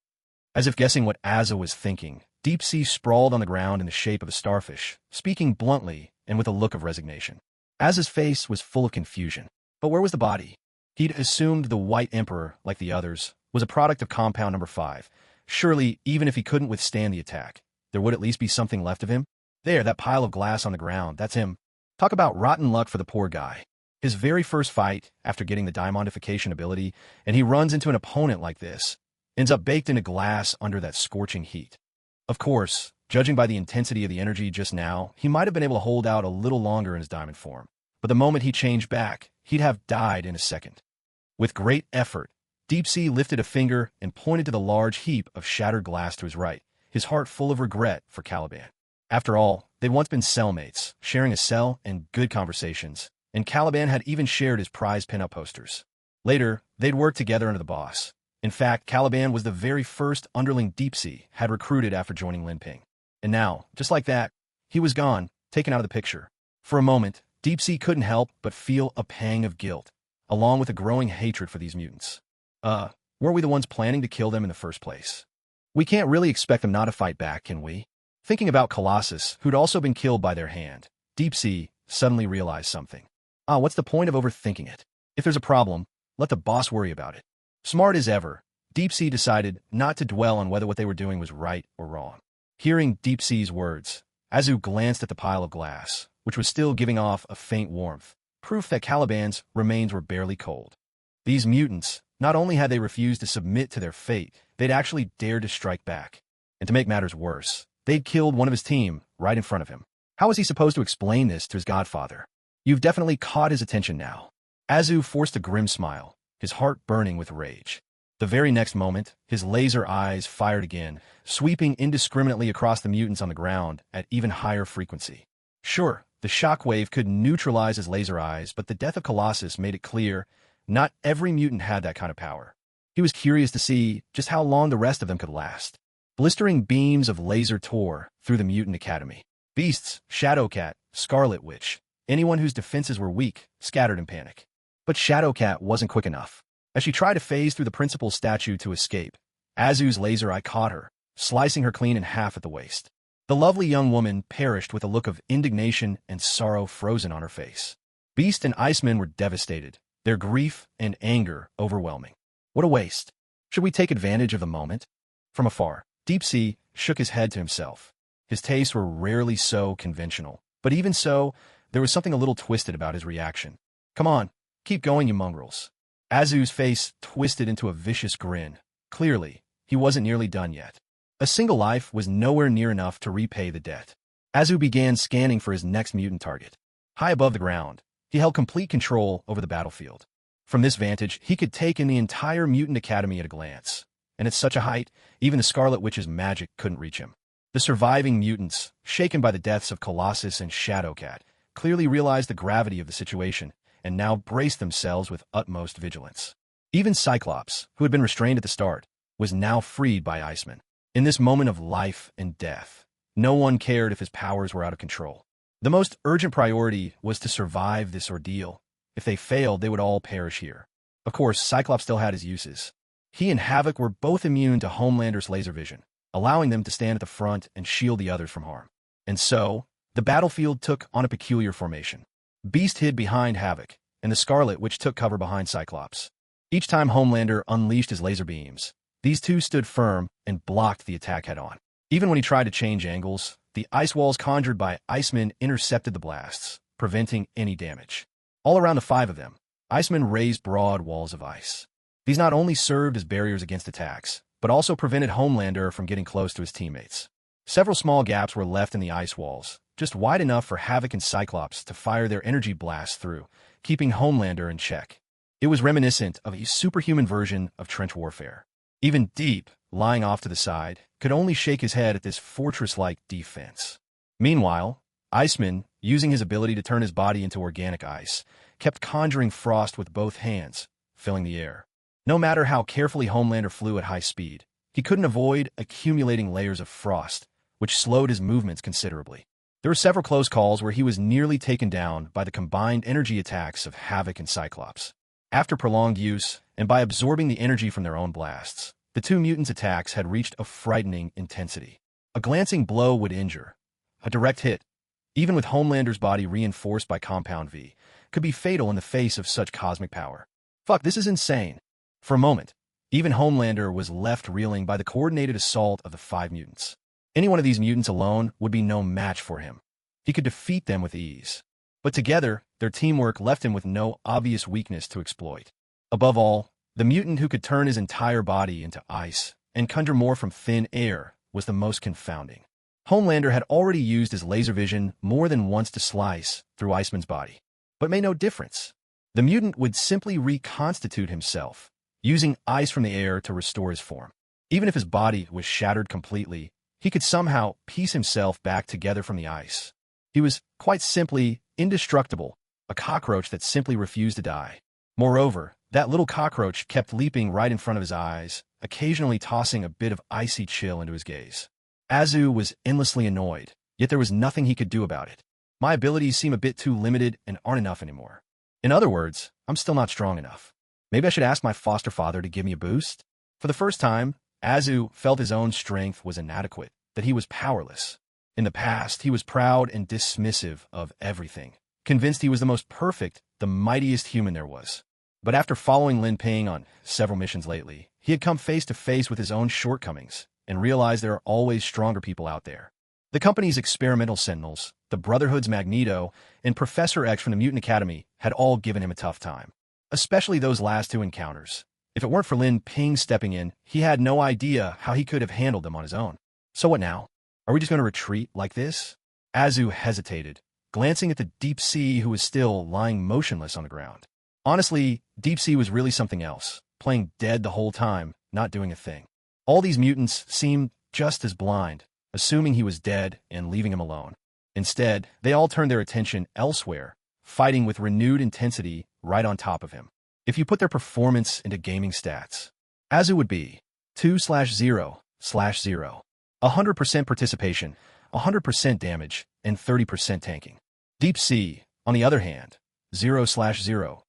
As if guessing what Azza was thinking, Deep Sea sprawled on the ground in the shape of a starfish, speaking bluntly and with a look of resignation. Azza's face was full of confusion. But where was the body? He'd assumed the White Emperor, like the others, was a product of compound number 5. Surely, even if he couldn't withstand the attack, there would at least be something left of him? There, that pile of glass on the ground, that's him. Talk about rotten luck for the poor guy. His very first fight, after getting the diamondification ability, and he runs into an opponent like this, ends up baked into glass under that scorching heat. Of course, judging by the intensity of the energy just now, he might have been able to hold out a little longer in his diamond form. But the moment he changed back, he'd have died in a second. With great effort, Deep Sea lifted a finger and pointed to the large heap of shattered glass to his right, his heart full of regret for Caliban. After all, they'd once been cellmates, sharing a cell and good conversations, and Caliban had even shared his prized pinup posters. Later, they'd worked together under the boss. In fact, Caliban was the very first underling Deep Sea had recruited after joining Lin Ping. And now, just like that, he was gone, taken out of the picture. For a moment, Deep Sea couldn't help but feel a pang of guilt, along with a growing hatred for these mutants. Weren't we the ones planning to kill them in the first place? We can't really expect them not to fight back, can we? Thinking about Colossus, who'd also been killed by their hand, Deep Sea suddenly realized something. What's the point of overthinking it? If there's a problem, let the boss worry about it. Smart as ever, Deep Sea decided not to dwell on whether what they were doing was right or wrong. Hearing Deep Sea's words, Azu glanced at the pile of glass, which was still giving off a faint warmth, proof that Caliban's remains were barely cold. These mutants, Not only had they refused to submit to their fate, they'd actually dared to strike back. And to make matters worse, they'd killed one of his team right in front of him. How was he supposed to explain this to his godfather? You've definitely caught his attention now. Azu forced a grim smile, his heart burning with rage. The very next moment, his laser eyes fired again, sweeping indiscriminately across the mutants on the ground at even higher frequency. Sure, the shockwave could neutralize his laser eyes, but the death of Colossus made it clear not every mutant had that kind of power. He was curious to see just how long the rest of them could last. Blistering beams of laser tore through the mutant academy. Beasts, Shadowcat, Scarlet Witch, anyone whose defenses were weak, scattered in panic. But Shadowcat wasn't quick enough. As she tried to phase through the principal's statue to escape, Azu's laser eye caught her, slicing her clean in half at the waist. The lovely young woman perished with a look of indignation and sorrow frozen on her face. Beast and Iceman were devastated, their grief and anger overwhelming. What a waste. Should we take advantage of the moment? From afar, Deep Sea shook his head to himself. His tastes were rarely so conventional, but even so, there was something a little twisted about his reaction. Come on, keep going, you mongrels. Azu's face twisted into a vicious grin. Clearly, he wasn't nearly done yet. A single life was nowhere near enough to repay the debt. Azu began scanning for his next mutant target. High above the ground, he held complete control over the battlefield. From this vantage, he could take in the entire mutant academy at a glance. And at such a height, even the Scarlet Witch's magic couldn't reach him. The surviving mutants, shaken by the deaths of Colossus and Shadowcat, clearly realized the gravity of the situation and now braced themselves with utmost vigilance. Even Cyclops, who had been restrained at the start, was now freed by Iceman. In this moment of life and death, no one cared if his powers were out of control. The most urgent priority was to survive this ordeal. If they failed, they would all perish here. Of course, Cyclops still had his uses. He and Havoc were both immune to Homelander's laser vision, allowing them to stand at the front and shield the others from harm. And so, the battlefield took on a peculiar formation. Beast hid behind Havoc, and the Scarlet Witch took cover behind Cyclops. Each time Homelander unleashed his laser beams, these two stood firm and blocked the attack head-on. Even when he tried to change angles, the ice walls conjured by Iceman intercepted the blasts, preventing any damage. All around the five of them, Iceman raised broad walls of ice. These not only served as barriers against attacks, but also prevented Homelander from getting close to his teammates. Several small gaps were left in the ice walls, just wide enough for Havoc and Cyclops to fire their energy blasts through, keeping Homelander in check. It was reminiscent of a superhuman version of trench warfare. Even Deep, lying off to the side, could only shake his head at this fortress-like defense. Meanwhile, Iceman, using his ability to turn his body into organic ice, kept conjuring frost with both hands, filling the air. No matter how carefully Homelander flew at high speed, he couldn't avoid accumulating layers of frost, which slowed his movements considerably. There were several close calls where he was nearly taken down by the combined energy attacks of Havoc and Cyclops. After prolonged use, and by absorbing the energy from their own blasts, the two mutants' attacks had reached a frightening intensity. A glancing blow would injure. A direct hit, even with Homelander's body reinforced by Compound V, could be fatal in the face of such cosmic power. Fuck, this is insane. For a moment, even Homelander was left reeling by the coordinated assault of the five mutants. Any one of these mutants alone would be no match for him. He could defeat them with ease. But together, their teamwork left him with no obvious weakness to exploit. Above all, the mutant who could turn his entire body into ice and conjure more from thin air was the most confounding. Homelander had already used his laser vision more than once to slice through Iceman's body, but made no difference. The mutant would simply reconstitute himself, using ice from the air to restore his form. Even if his body was shattered completely, he could somehow piece himself back together from the ice. He was, quite simply, indestructible, a cockroach that simply refused to die. Moreover, that little cockroach kept leaping right in front of his eyes, occasionally tossing a bit of icy chill into his gaze. Azu was endlessly annoyed, yet there was nothing he could do about it. My abilities seem a bit too limited and aren't enough anymore. In other words, I'm still not strong enough. Maybe I should ask my foster father to give me a boost? For the first time, Azu felt his own strength was inadequate, that he was powerless. In the past, he was proud and dismissive of everything, convinced he was the most perfect, the mightiest human there was. But after following Lin Ping on several missions lately, he had come face to face with his own shortcomings and realized there are always stronger people out there. The company's experimental sentinels, the Brotherhood's Magneto, and Professor X from the Mutant Academy had all given him a tough time. Especially those last two encounters. If it weren't for Lin Ping stepping in, he had no idea how he could have handled them on his own. So what now? Are we just going to retreat like this? Azu hesitated, glancing at the Deep Sea, who was still lying motionless on the ground. Honestly, Deep Sea was really something else, playing dead the whole time, not doing a thing. All these mutants seemed just as blind, assuming he was dead and leaving him alone. Instead, they all turned their attention elsewhere, fighting with renewed intensity right on top of him. If you put their performance into gaming stats, Azu would be 2/0/0, 100% participation, 100% damage, and 30% tanking. Deep Sea, on the other hand, 0/0/0,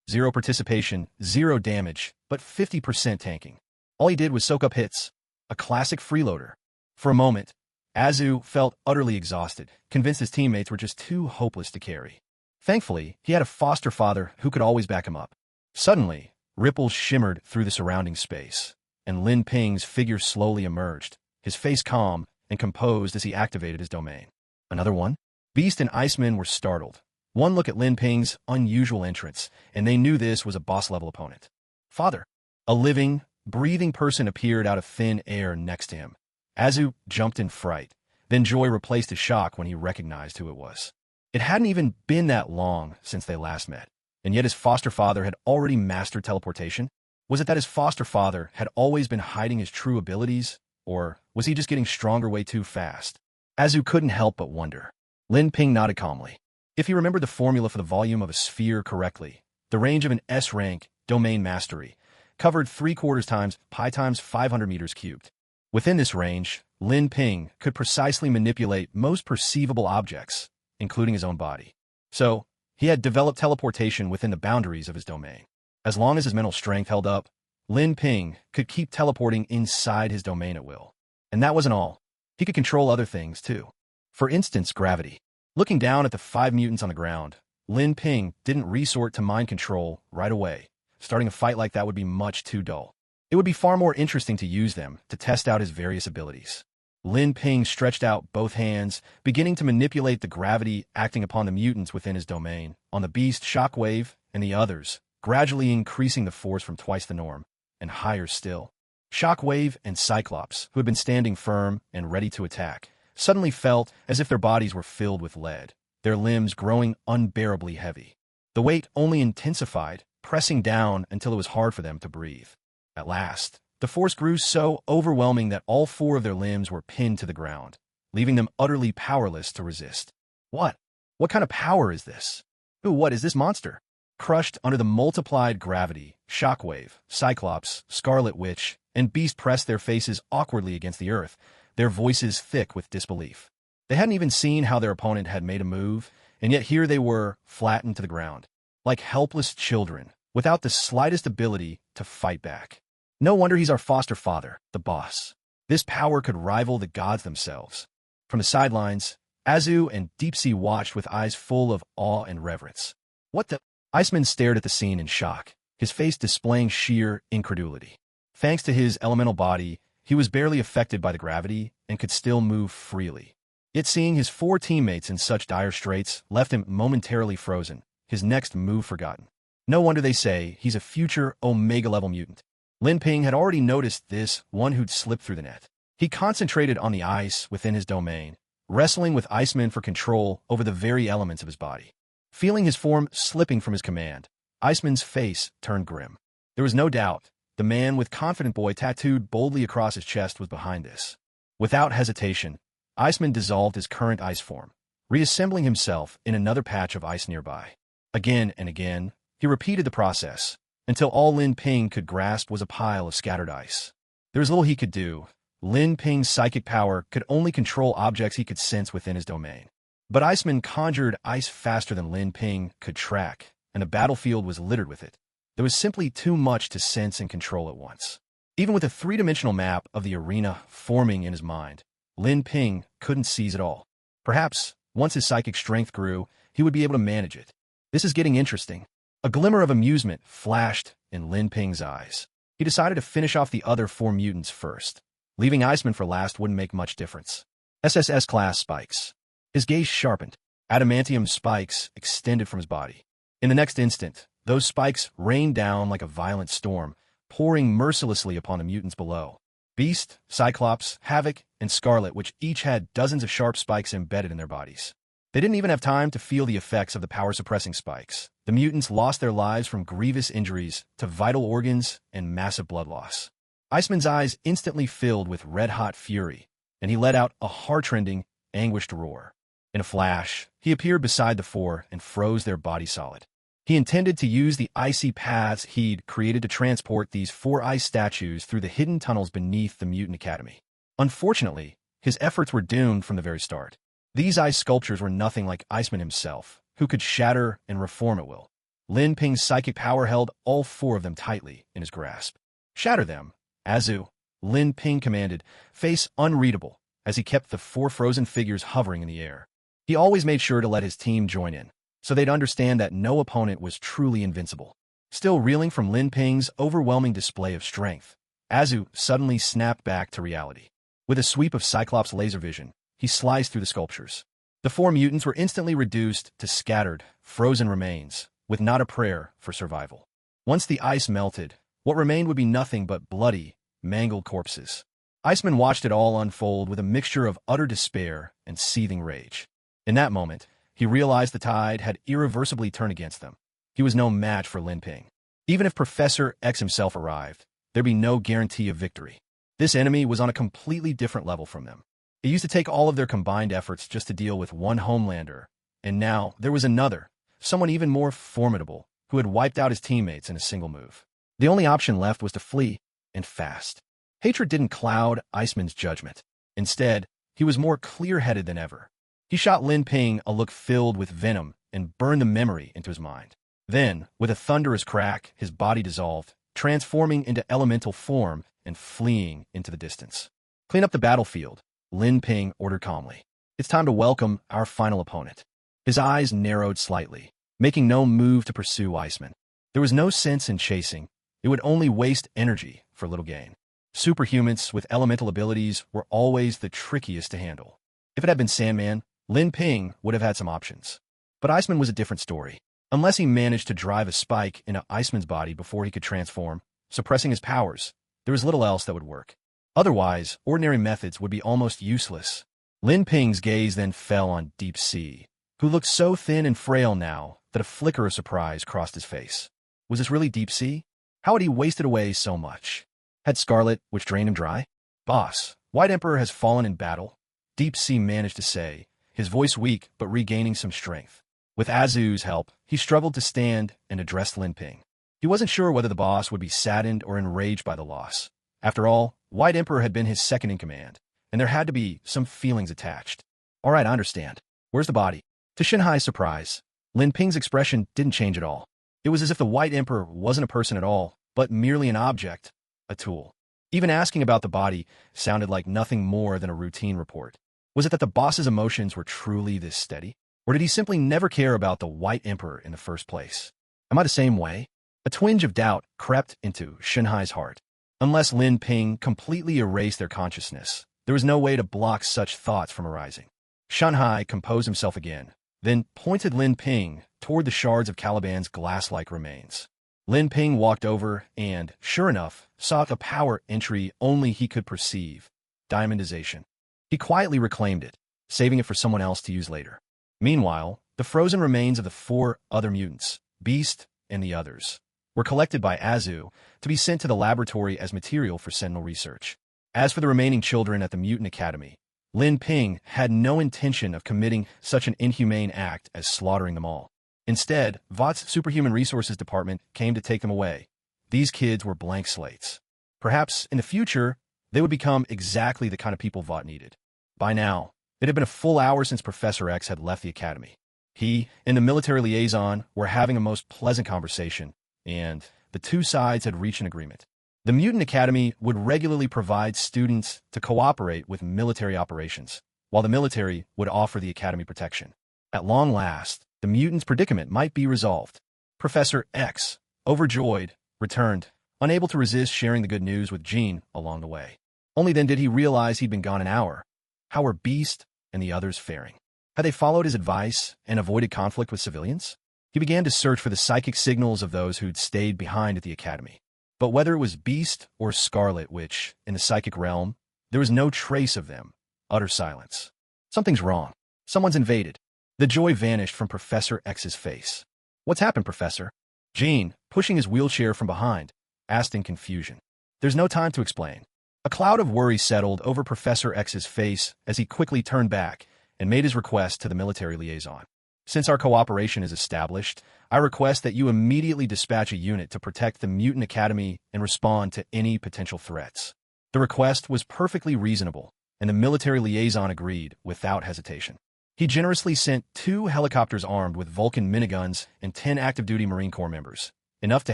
0 participation, 0 damage, but 50% tanking. All he did was soak up hits, a classic freeloader. For a moment, Azu felt utterly exhausted, convinced his teammates were just too hopeless to carry. Thankfully, he had a foster father who could always back him up. Suddenly, ripples shimmered through the surrounding space, and Lin Ping's figure slowly emerged, his face calm and composed as he activated his domain. Another one? Beast and Iceman were startled. One look at Lin Ping's unusual entrance, and they knew this was a boss-level opponent. Father. A living, breathing person appeared out of thin air next to him. Azu jumped in fright. Then joy replaced his shock when he recognized who it was. It hadn't even been that long since they last met, and yet his foster father had already mastered teleportation? Was it that his foster father had always been hiding his true abilities, or was he just getting stronger way too fast? Azu couldn't help but wonder. Lin Ping nodded calmly. If he remembered the formula for the volume of a sphere correctly, the range of an S-rank domain mastery covered 3/4 times pi times 500 meters cubed. Within this range, Lin Ping could precisely manipulate most perceivable objects, including his own body. So, he had developed teleportation within the boundaries of his domain. As long as his mental strength held up, Lin Ping could keep teleporting inside his domain at will. And that wasn't all. He could control other things, too. For instance, gravity. Looking down at the 5 mutants on the ground, Lin Ping didn't resort to mind control right away. Starting a fight like that would be much too dull. It would be far more interesting to use them to test out his various abilities. Lin Ping stretched out both hands, beginning to manipulate the gravity acting upon the mutants within his domain, on the Beast, Shockwave, and the others, gradually increasing the force from twice the norm, and higher still. Shockwave and Cyclops, who had been standing firm and ready to attack, suddenly felt as if their bodies were filled with lead, their limbs growing unbearably heavy. The weight only intensified, pressing down until it was hard for them to breathe. At last, the force grew so overwhelming that all 4 of their limbs were pinned to the ground, leaving them utterly powerless to resist. What? What kind of power is this? What is this monster? Crushed under the multiplied gravity, Shockwave, Cyclops, Scarlet Witch, and Beast pressed their faces awkwardly against the earth, their voices thick with disbelief. They hadn't even seen how their opponent had made a move, and yet here they were, flattened to the ground, like helpless children, without the slightest ability to fight back. No wonder he's our foster father, the boss. This power could rival the gods themselves. From the sidelines, Azu and Deep Sea watched with eyes full of awe and reverence. What the? Iceman stared at the scene in shock, his face displaying sheer incredulity. Thanks to his elemental body, he was barely affected by the gravity and could still move freely. Yet seeing his 4 teammates in such dire straits left him momentarily frozen, his next move forgotten. No wonder they say he's a future Omega-level mutant. Lin Ping had already noticed this one who'd slipped through the net. He concentrated on the ice within his domain, wrestling with Iceman for control over the very elements of his body. Feeling his form slipping from his command, Iceman's face turned grim. There was no doubt the man with Confident Boy tattooed boldly across his chest was behind this. Without hesitation, Iceman dissolved his current ice form, reassembling himself in another patch of ice nearby. Again and again, he repeated the process, until all Lin Ping could grasp was a pile of scattered ice. There was little he could do. Lin Ping's psychic power could only control objects he could sense within his domain. But Iceman conjured ice faster than Lin Ping could track, and the battlefield was littered with it. There was simply too much to sense and control at once. Even with a 3-dimensional map of the arena forming in his mind, Lin Ping couldn't seize it all. Perhaps, once his psychic strength grew, he would be able to manage it. This is getting interesting. A glimmer of amusement flashed in Lin Ping's eyes. He decided to finish off the other 4 mutants first. Leaving Iceman for last wouldn't make much difference. SSS-class spikes. His gaze sharpened. Adamantium spikes extended from his body. In the next instant, Those spikes rained down like a violent storm, pouring mercilessly upon the mutants below. Beast, Cyclops, Havoc, and Scarlet, which each had dozens of sharp spikes embedded in their bodies. They didn't even have time to feel the effects of the power-suppressing spikes. The mutants lost their lives from grievous injuries to vital organs and massive blood loss. Iceman's eyes instantly filled with red-hot fury, and he let out a heart-rending, anguished roar. In a flash, he appeared beside the four and froze their body solid. He intended to use the icy paths he'd created to transport these four ice statues through the hidden tunnels beneath the Mutant Academy. Unfortunately, his efforts were doomed from the very start. These ice sculptures were nothing like Iceman himself, who could shatter and reform at will. Lin Ping's psychic power held all four of them tightly in his grasp. "Shatter them, Azu," Lin Ping commanded, face unreadable, as he kept the four frozen figures hovering in the air. He always made sure to let his team join in, so they'd understand that no opponent was truly invincible. Still reeling from Lin Ping's overwhelming display of strength, Azu suddenly snapped back to reality. With a sweep of Cyclops' laser vision, he sliced through the sculptures. The four mutants were instantly reduced to scattered, frozen remains, with not a prayer for survival. Once the ice melted, what remained would be nothing but bloody, mangled corpses. Iceman watched it all unfold with a mixture of utter despair and seething rage. In that moment, he realized the tide had irreversibly turned against them. He was no match for Lin Ping. Even if Professor X himself arrived, there'd be no guarantee of victory. This enemy was on a completely different level from them. It used to take all of their combined efforts just to deal with one Homelander, and now there was another, someone even more formidable, who had wiped out his teammates in a single move. The only option left was to flee, and fast. Hatred didn't cloud Iceman's judgment. Instead, he was more clear-headed than ever. He shot Lin Ping a look filled with venom and burned the memory into his mind. Then, with a thunderous crack, his body dissolved, transforming into elemental form and fleeing into the distance. "Clean up the battlefield," Lin Ping ordered calmly. "It's time to welcome our final opponent." His eyes narrowed slightly, making no move to pursue Iceman. There was no sense in chasing. It would only waste energy for little gain. Superhumans with elemental abilities were always the trickiest to handle. If it had been Sandman, Lin Ping would have had some options. But Iceman was a different story. Unless he managed to drive a spike into Iceman's body before he could transform, suppressing his powers, there was little else that would work. Otherwise, ordinary methods would be almost useless. Lin Ping's gaze then fell on Deep Sea, who looked so thin and frail now that a flicker of surprise crossed his face. Was this really Deep Sea? How had he wasted away so much? Had Scarlet, which drained him dry? "Boss, White Emperor has fallen in battle," Deep Sea managed to say, his voice weak but regaining some strength. With Azu's help, he struggled to stand and address Lin Ping. He wasn't sure whether the boss would be saddened or enraged by the loss. After all, White Emperor had been his second in command, and there had to be some feelings attached. "All right, I understand. Where's the body?" To Shinhai's surprise, Lin Ping's expression didn't change at all. It was as if the White Emperor wasn't a person at all, but merely an object, a tool. Even asking about the body sounded like nothing more than a routine report. Was it that the boss's emotions were truly this steady? Or did he simply never care about the White Emperor in the first place? Am I the same way? A twinge of doubt crept into Shinhai's heart. Unless Lin Ping completely erased their consciousness, there was no way to block such thoughts from arising. Shinhai composed himself again, then pointed Lin Ping toward the shards of Caliban's glass-like remains. Lin Ping walked over and, sure enough, saw a power entry only he could perceive: diamondization. He quietly reclaimed it, saving it for someone else to use later. Meanwhile, the frozen remains of the four other mutants, Beast and the others, were collected by Azu to be sent to the laboratory as material for Sentinel research. As for the remaining children at the Mutant Academy, Lin Ping had no intention of committing such an inhumane act as slaughtering them all. Instead, Vought's Superhuman Resources Department came to take them away. These kids were blank slates. Perhaps, in the future, they would become exactly the kind of people Vought needed. By now, it had been a full hour since Professor X had left the academy. He and the military liaison were having a most pleasant conversation, and the two sides had reached an agreement. The Mutant Academy would regularly provide students to cooperate with military operations, while the military would offer the academy protection. At long last, the mutants' predicament might be resolved. Professor X, overjoyed, returned, unable to resist sharing the good news with Jean along the way. Only then did he realize he'd been gone an hour. How were Beast and the others faring? Had they followed his advice and avoided conflict with civilians? He began to search for the psychic signals of those who'd stayed behind at the academy. But whether it was Beast or Scarlet Witch in the psychic realm, there was no trace of them. Utter silence. Something's wrong. Someone's invaded. The joy vanished from Professor X's face. What's happened, Professor? Jean, pushing his wheelchair from behind, asked in confusion. There's no time to explain. A cloud of worry settled over Professor X's face as he quickly turned back and made his request to the military liaison. Since our cooperation is established, I request that you immediately dispatch a unit to protect the Mutant Academy and respond to any potential threats. The request was perfectly reasonable, and the military liaison agreed without hesitation. He generously sent 2 helicopters armed with Vulcan miniguns and 10 active-duty Marine Corps members, enough to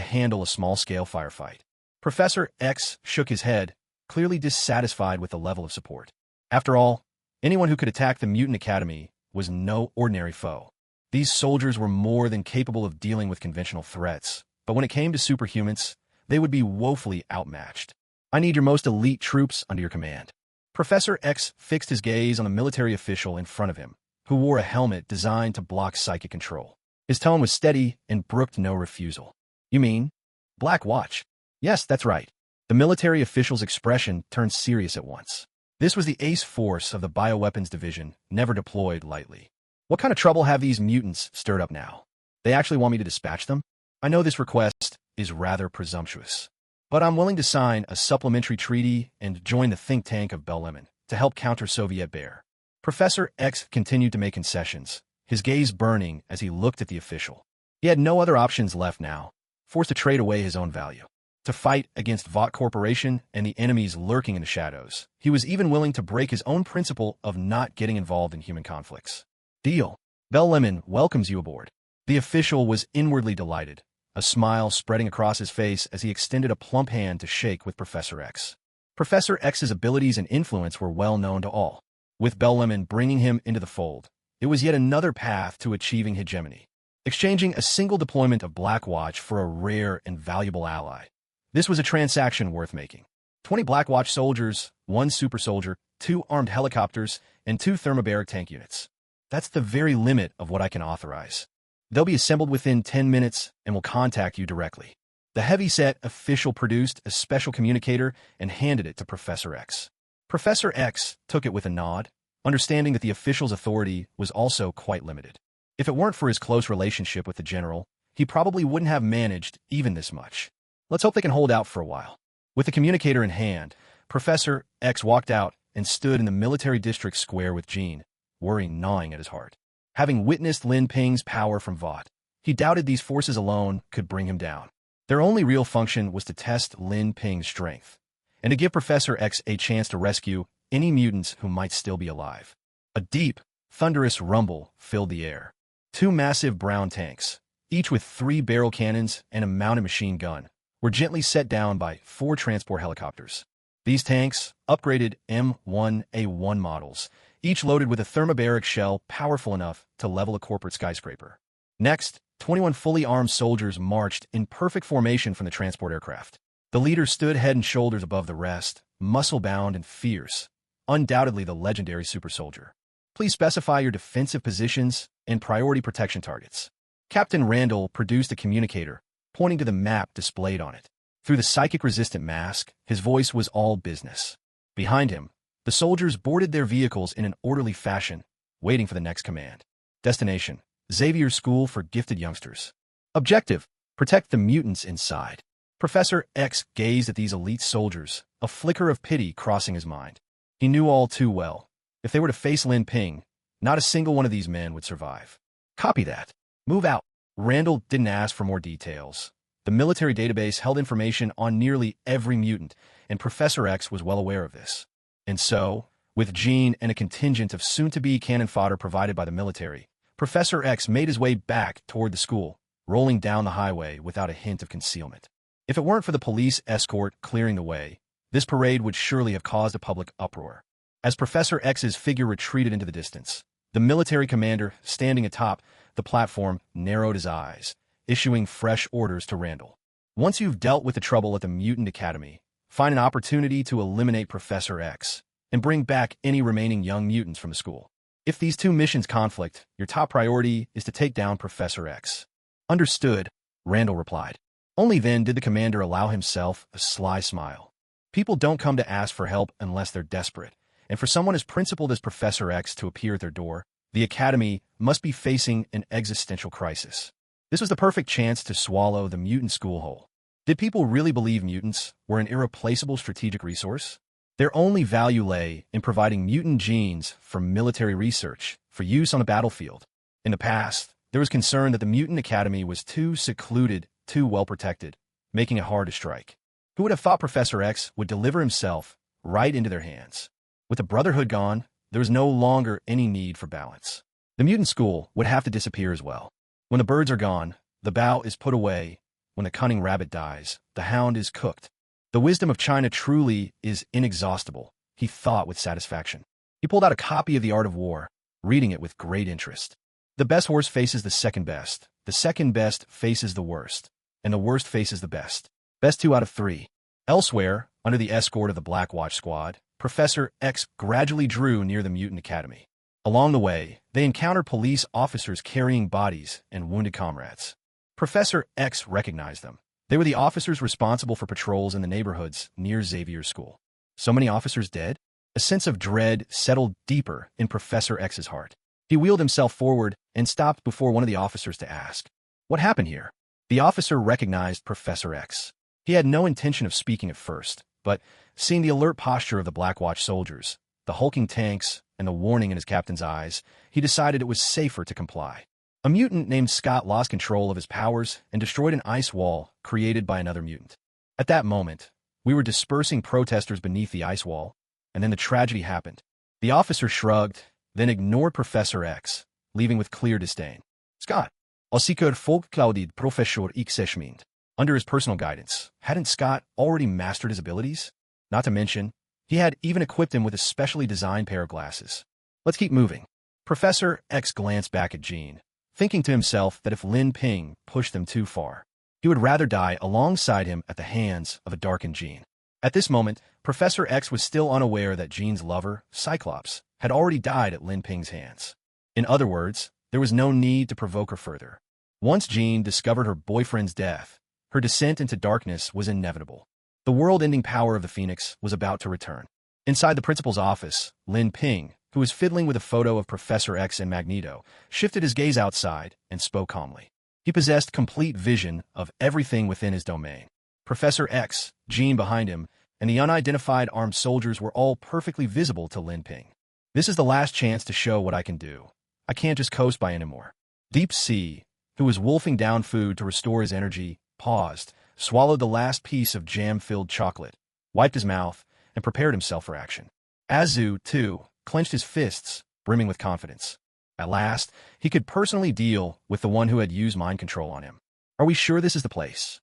handle a small-scale firefight. Professor X shook his head, clearly dissatisfied with the level of support. After all, anyone who could attack the Mutant Academy was no ordinary foe. These soldiers were more than capable of dealing with conventional threats, but when it came to superhumans, they would be woefully outmatched. I need your most elite troops under your command. Professor X fixed his gaze on the military official in front of him, who wore a helmet designed to block psychic control. His tone was steady and brooked no refusal. You mean Black Watch? Yes, that's right. The military official's expression turned serious at once. This was the ace force of the bioweapons division, never deployed lightly. What kind of trouble have these mutants stirred up now? They actually want me to dispatch them? I know this request is rather presumptuous, but I'm willing to sign a supplementary treaty and join the think tank of Bell-Lemon to help counter Soviet Bear. Professor X continued to make concessions, his gaze burning as he looked at the official. He had no other options left now, forced to trade away his own value. To fight against Vought Corporation and the enemies lurking in the shadows, he was even willing to break his own principle of not getting involved in human conflicts. Deal. Bell-Lemon welcomes you aboard. The official was inwardly delighted, a smile spreading across his face as he extended a plump hand to shake with Professor X. Professor X's abilities and influence were well known to all. With Bell-Lemon bringing him into the fold, it was yet another path to achieving hegemony. Exchanging a single deployment of Black Watch for a rare and valuable ally. This was a transaction worth making. 20 Black Watch soldiers, 1 super soldier, 2 armed helicopters, and 2 thermobaric tank units. That's the very limit of what I can authorize. They'll be assembled within 10 minutes and will contact you directly. The heavy-set official produced a special communicator and handed it to Professor X. Professor X took it with a nod, understanding that the official's authority was also quite limited. If it weren't for his close relationship with the general, he probably wouldn't have managed even this much. Let's hope they can hold out for a while. With the communicator in hand, Professor X walked out and stood in the military district square with Jean, worry gnawing at his heart. Having witnessed Lin Ping's power from Vought, he doubted these forces alone could bring him down. Their only real function was to test Lin Ping's strength, and to give Professor X a chance to rescue any mutants who might still be alive. A deep, thunderous rumble filled the air. 2 massive brown tanks, each with 3 barrel cannons and a mounted machine gun, were gently set down by 4 transport helicopters. These tanks, upgraded M1A1 models, each loaded with a thermobaric shell powerful enough to level a corporate skyscraper. Next, 21 fully armed soldiers marched in perfect formation from the transport aircraft. The leader stood head and shoulders above the rest, muscle-bound and fierce, undoubtedly the legendary super soldier. Please specify your defensive positions and priority protection targets. Captain Randall produced a communicator, pointing to the map displayed on it. Through the psychic-resistant mask, his voice was all business. Behind him, the soldiers boarded their vehicles in an orderly fashion, waiting for the next command. Destination: Xavier's School for Gifted Youngsters. Objective: protect the mutants inside. Professor X gazed at these elite soldiers, a flicker of pity crossing his mind. He knew all too well, if they were to face Lin Ping, not a single one of these men would survive. Copy that. Move out. Randall didn't ask for more details. The military database held information on nearly every mutant, and Professor X was well aware of this. And so, with Jean and a contingent of soon-to-be cannon fodder provided by the military, Professor X made his way back toward the school, rolling down the highway without a hint of concealment. If it weren't for the police escort clearing the way, this parade would surely have caused a public uproar. As Professor X's figure retreated into the distance, the military commander, standing atop the platform, narrowed his eyes, issuing fresh orders to Randall. Once you've dealt with the trouble at the Mutant Academy, find an opportunity to eliminate Professor X and bring back any remaining young mutants from the school. If these 2 missions conflict, your top priority is to take down Professor X. Understood, Randall replied. Only then did the commander allow himself a sly smile. People don't come to ask for help unless they're desperate, and for someone as principled as Professor X to appear at their door, the Academy must be facing an existential crisis. This was the perfect chance to swallow the mutant school whole. Did people really believe mutants were an irreplaceable strategic resource? Their only value lay in providing mutant genes for military research, for use on the battlefield. In the past, there was concern that the Mutant Academy was too secluded, too well-protected, making it hard to strike. Who would have thought Professor X would deliver himself right into their hands? With the Brotherhood gone, there was no longer any need for balance. The mutant school would have to disappear as well. When the birds are gone, the bow is put away. When the cunning rabbit dies, the hound is cooked. The wisdom of China truly is inexhaustible, he thought with satisfaction. He pulled out a copy of The Art of War, reading it with great interest. The best horse faces the second best faces the worst, and the worst faces the best. Best 2 out of 3. Elsewhere, under the escort of the Black Watch Squad, Professor X gradually drew near the Mutant Academy. Along the way, they encountered police officers carrying bodies and wounded comrades. Professor X recognized them. They were the officers responsible for patrols in the neighborhoods near Xavier's school. So many officers dead? A sense of dread settled deeper in Professor X's heart. He wheeled himself forward and stopped before one of the officers to ask, "What happened here?" The officer recognized Professor X. He had no intention of speaking at first, but seeing the alert posture of the Black Watch soldiers, the hulking tanks, and the warning in his captain's eyes, he decided it was safer to comply. A mutant named Scott lost control of his powers and destroyed an ice wall created by another mutant. At that moment, we were dispersing protesters beneath the ice wall, and then the tragedy happened. The officer shrugged, then ignored Professor X, leaving with clear disdain. Scott, als ik volkclouded Professor X meant. Under his personal guidance, hadn't Scott already mastered his abilities? Not to mention, he had even equipped him with a specially designed pair of glasses. Let's keep moving. Professor X glanced back at Jean, thinking to himself that if Lin Ping pushed them too far, he would rather die alongside him at the hands of a darkened Jean. At this moment, Professor X was still unaware that Jean's lover, Cyclops, had already died at Lin Ping's hands. In other words, there was no need to provoke her further. Once Jean discovered her boyfriend's death, her descent into darkness was inevitable. The world-ending power of the Phoenix was about to return. Inside the principal's office, Lin Ping, who was fiddling with a photo of Professor X and Magneto, shifted his gaze outside and spoke calmly. He possessed complete vision of everything within his domain. Professor X, Jean behind him, and the unidentified armed soldiers were all perfectly visible to Lin Ping. This is the last chance to show what I can do. I can't just coast by anymore. Deep Sea, who was wolfing down food to restore his energy, paused, swallowed the last piece of jam-filled chocolate, wiped his mouth, and prepared himself for action. Azu, too, clenched his fists, brimming with confidence. At last, he could personally deal with the one who had used mind control on him. Are we sure this is the place?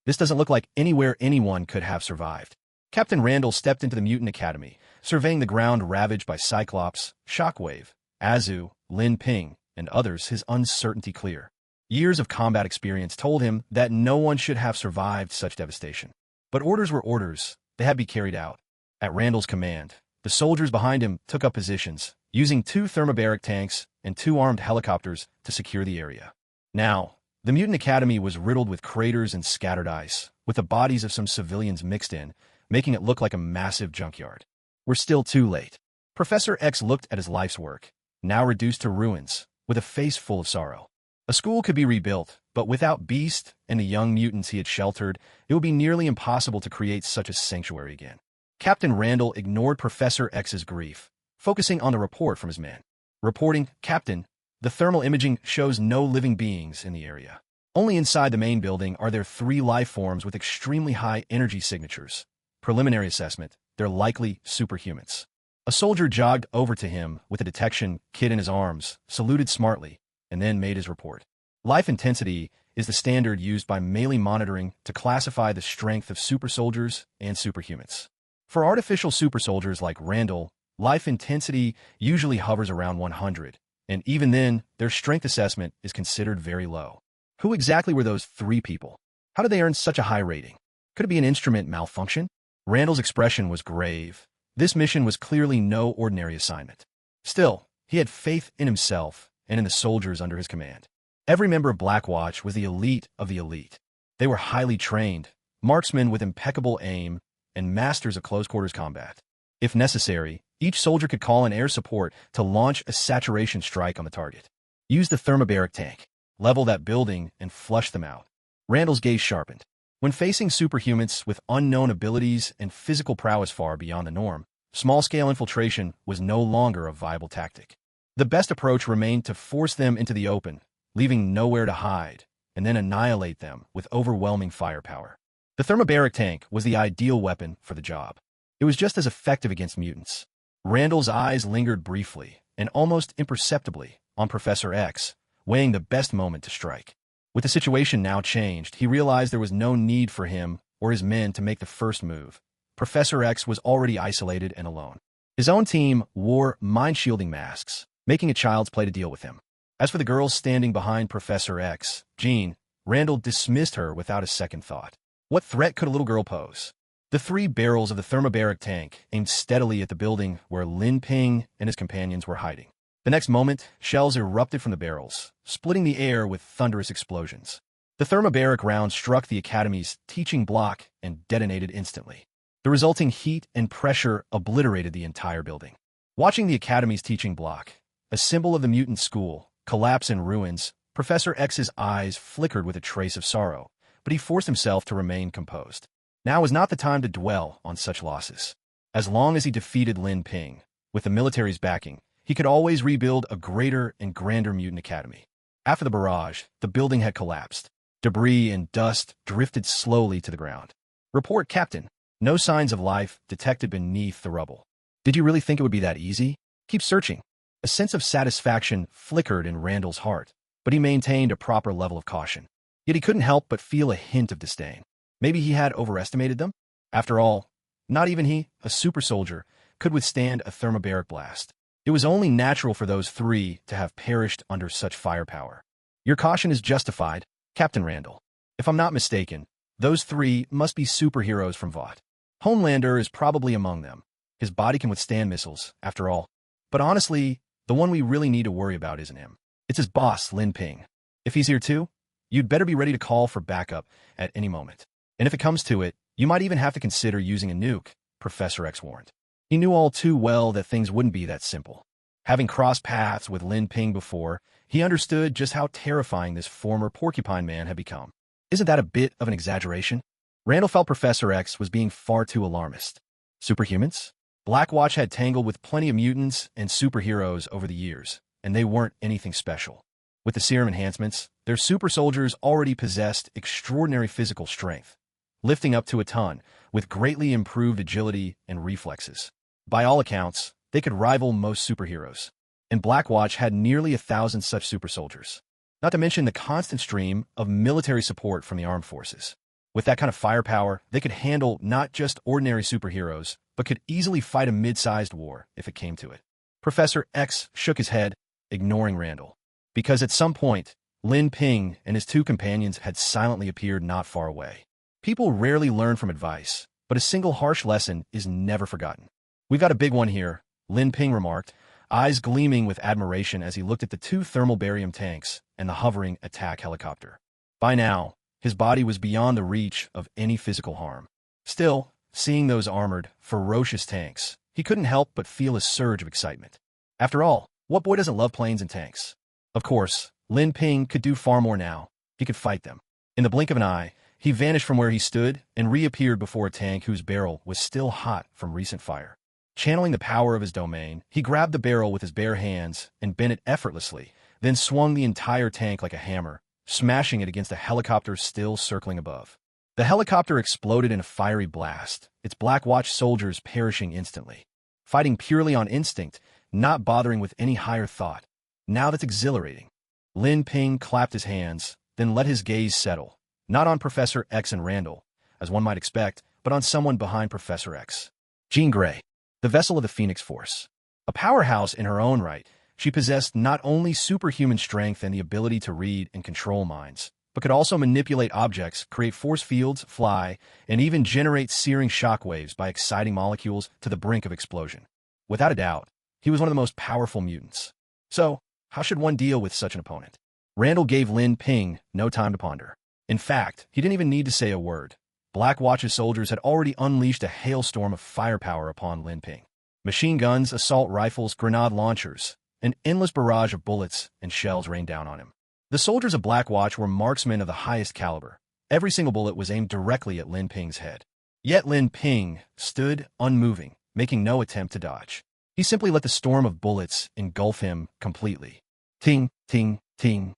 This doesn't look like anywhere anyone could have survived. Captain Randall stepped into the Mutant Academy, surveying the ground ravaged by Cyclops, Shockwave, Azu, Lin Ping, and others, his uncertainty clear. Years of combat experience told him that no one should have survived such devastation. But orders were orders. They had to be carried out. At Randall's command, the soldiers behind him took up positions, using 2 thermobaric tanks and 2 armed helicopters to secure the area. Now, the Mutant Academy was riddled with craters and scattered ice, with the bodies of some civilians mixed in, making it look like a massive junkyard. We're still too late. Professor X looked at his life's work, now reduced to ruins, with a face full of sorrow. A school could be rebuilt, but without Beast and the young mutants he had sheltered, it would be nearly impossible to create such a sanctuary again. Captain Randall ignored Professor X's grief, focusing on the report from his men. Reporting, Captain, the thermal imaging shows no living beings in the area. Only inside the main building are there 3 life forms with extremely high energy signatures. Preliminary assessment, they're likely superhumans. A soldier jogged over to him with a detection kit in his arms, saluted smartly, and then made his report. Life intensity is the standard used by melee monitoring to classify the strength of super soldiers and superhumans. For artificial super soldiers like Randall, life intensity usually hovers around 100, and even then, their strength assessment is considered very low. Who exactly were those 3 people? How did they earn such a high rating? Could it be an instrument malfunction? Randall's expression was grave. This mission was clearly no ordinary assignment. Still, he had faith in himself and in the soldiers under his command. Every member of Blackwatch was the elite of the elite. They were highly trained, marksmen with impeccable aim, and masters of close-quarters combat. If necessary, each soldier could call in air support to launch a saturation strike on the target. Use the thermobaric tank, level that building, and flush them out. Randall's gaze sharpened. When facing superhumans with unknown abilities and physical prowess far beyond the norm, small-scale infiltration was no longer a viable tactic. The best approach remained to force them into the open, leaving nowhere to hide, and then annihilate them with overwhelming firepower. The thermobaric tank was the ideal weapon for the job. It was just as effective against mutants. Randall's eyes lingered briefly, and almost imperceptibly, on Professor X, weighing the best moment to strike. With the situation now changed, he realized there was no need for him or his men to make the first move. Professor X was already isolated and alone. His own team wore mind-shielding masks, making a child's play to deal with him. As for the girls standing behind Professor X, Jean, Randall dismissed her without a second thought. What threat could a little girl pose? The 3 barrels of the thermobaric tank aimed steadily at the building where Lin Ping and his companions were hiding. The next moment, shells erupted from the barrels, splitting the air with thunderous explosions. The thermobaric round struck the Academy's teaching block and detonated instantly. The resulting heat and pressure obliterated the entire building. Watching the Academy's teaching block, a symbol of the mutant school, collapse in ruins, Professor X's eyes flickered with a trace of sorrow, but he forced himself to remain composed. Now was not the time to dwell on such losses. As long as he defeated Lin Ping, with the military's backing, he could always rebuild a greater and grander mutant academy. After the barrage, the building had collapsed. Debris and dust drifted slowly to the ground. Report, Captain. No signs of life detected beneath the rubble. Did you really think it would be that easy? Keep searching. A sense of satisfaction flickered in Randall's heart, but he maintained a proper level of caution. Yet he couldn't help but feel a hint of disdain. Maybe he had overestimated them? After all, not even he, a super soldier, could withstand a thermobaric blast. It was only natural for those 3 to have perished under such firepower. Your caution is justified, Captain Randall. If I'm not mistaken, those 3 must be superheroes from Vought. Homelander is probably among them. His body can withstand missiles, after all. But honestly, the one we really need to worry about isn't him. It's his boss, Lin Ping. If he's here too, you'd better be ready to call for backup at any moment. And if it comes to it, you might even have to consider using a nuke, Professor X warned. He knew all too well that things wouldn't be that simple. Having crossed paths with Lin Ping before, he understood just how terrifying this former Porcupine man had become. Isn't that a bit of an exaggeration? Randall felt Professor X was being far too alarmist. Superhumans? Blackwatch had tangled with plenty of mutants and superheroes over the years, and they weren't anything special. With the serum enhancements, their super soldiers already possessed extraordinary physical strength, lifting up to a ton, with greatly improved agility and reflexes. By all accounts, they could rival most superheroes, and Blackwatch had nearly 1,000 such super soldiers. Not to mention the constant stream of military support from the armed forces. With that kind of firepower, they could handle not just ordinary superheroes, but could easily fight a mid-sized war if it came to it. Professor X shook his head, ignoring Randall, because at some point, Lin Ping and his 2 companions had silently appeared not far away. People rarely learn from advice, but a single harsh lesson is never forgotten. We've got a big one here, Lin Ping remarked, eyes gleaming with admiration as he looked at the 2 thermal barium tanks and the hovering attack helicopter. By now, his body was beyond the reach of any physical harm. Still, seeing those armored, ferocious tanks, he couldn't help but feel a surge of excitement. After all, what boy doesn't love planes and tanks? Of course, Lin Ping could do far more now. He could fight them. In the blink of an eye, he vanished from where he stood and reappeared before a tank whose barrel was still hot from recent fire. Channeling the power of his domain, he grabbed the barrel with his bare hands and bent it effortlessly, then swung the entire tank like a hammer, smashing it against a helicopter still circling above. The helicopter exploded in a fiery blast, its Blackwatch soldiers perishing instantly. Fighting purely on instinct, not bothering with any higher thought. Now that's exhilarating. Lin Ping clapped his hands, then let his gaze settle, not on Professor X and Randall, as one might expect, but on someone behind Professor X. Jean Grey, the vessel of the Phoenix Force. A powerhouse in her own right, she possessed not only superhuman strength and the ability to read and control minds, but could also manipulate objects, create force fields, fly, and even generate searing shockwaves by exciting molecules to the brink of explosion. Without a doubt, he was one of the most powerful mutants. So, how should one deal with such an opponent? Randall gave Lin Ping no time to ponder. In fact, he didn't even need to say a word. Black Watch's soldiers had already unleashed a hailstorm of firepower upon Lin Ping. Machine guns, assault rifles, grenade launchers, an endless barrage of bullets and shells rained down on him. The soldiers of Black Watch were marksmen of the highest caliber. Every single bullet was aimed directly at Lin Ping's head. Yet Lin Ping stood unmoving, making no attempt to dodge. He simply let the storm of bullets engulf him completely. Ting, ting, ting.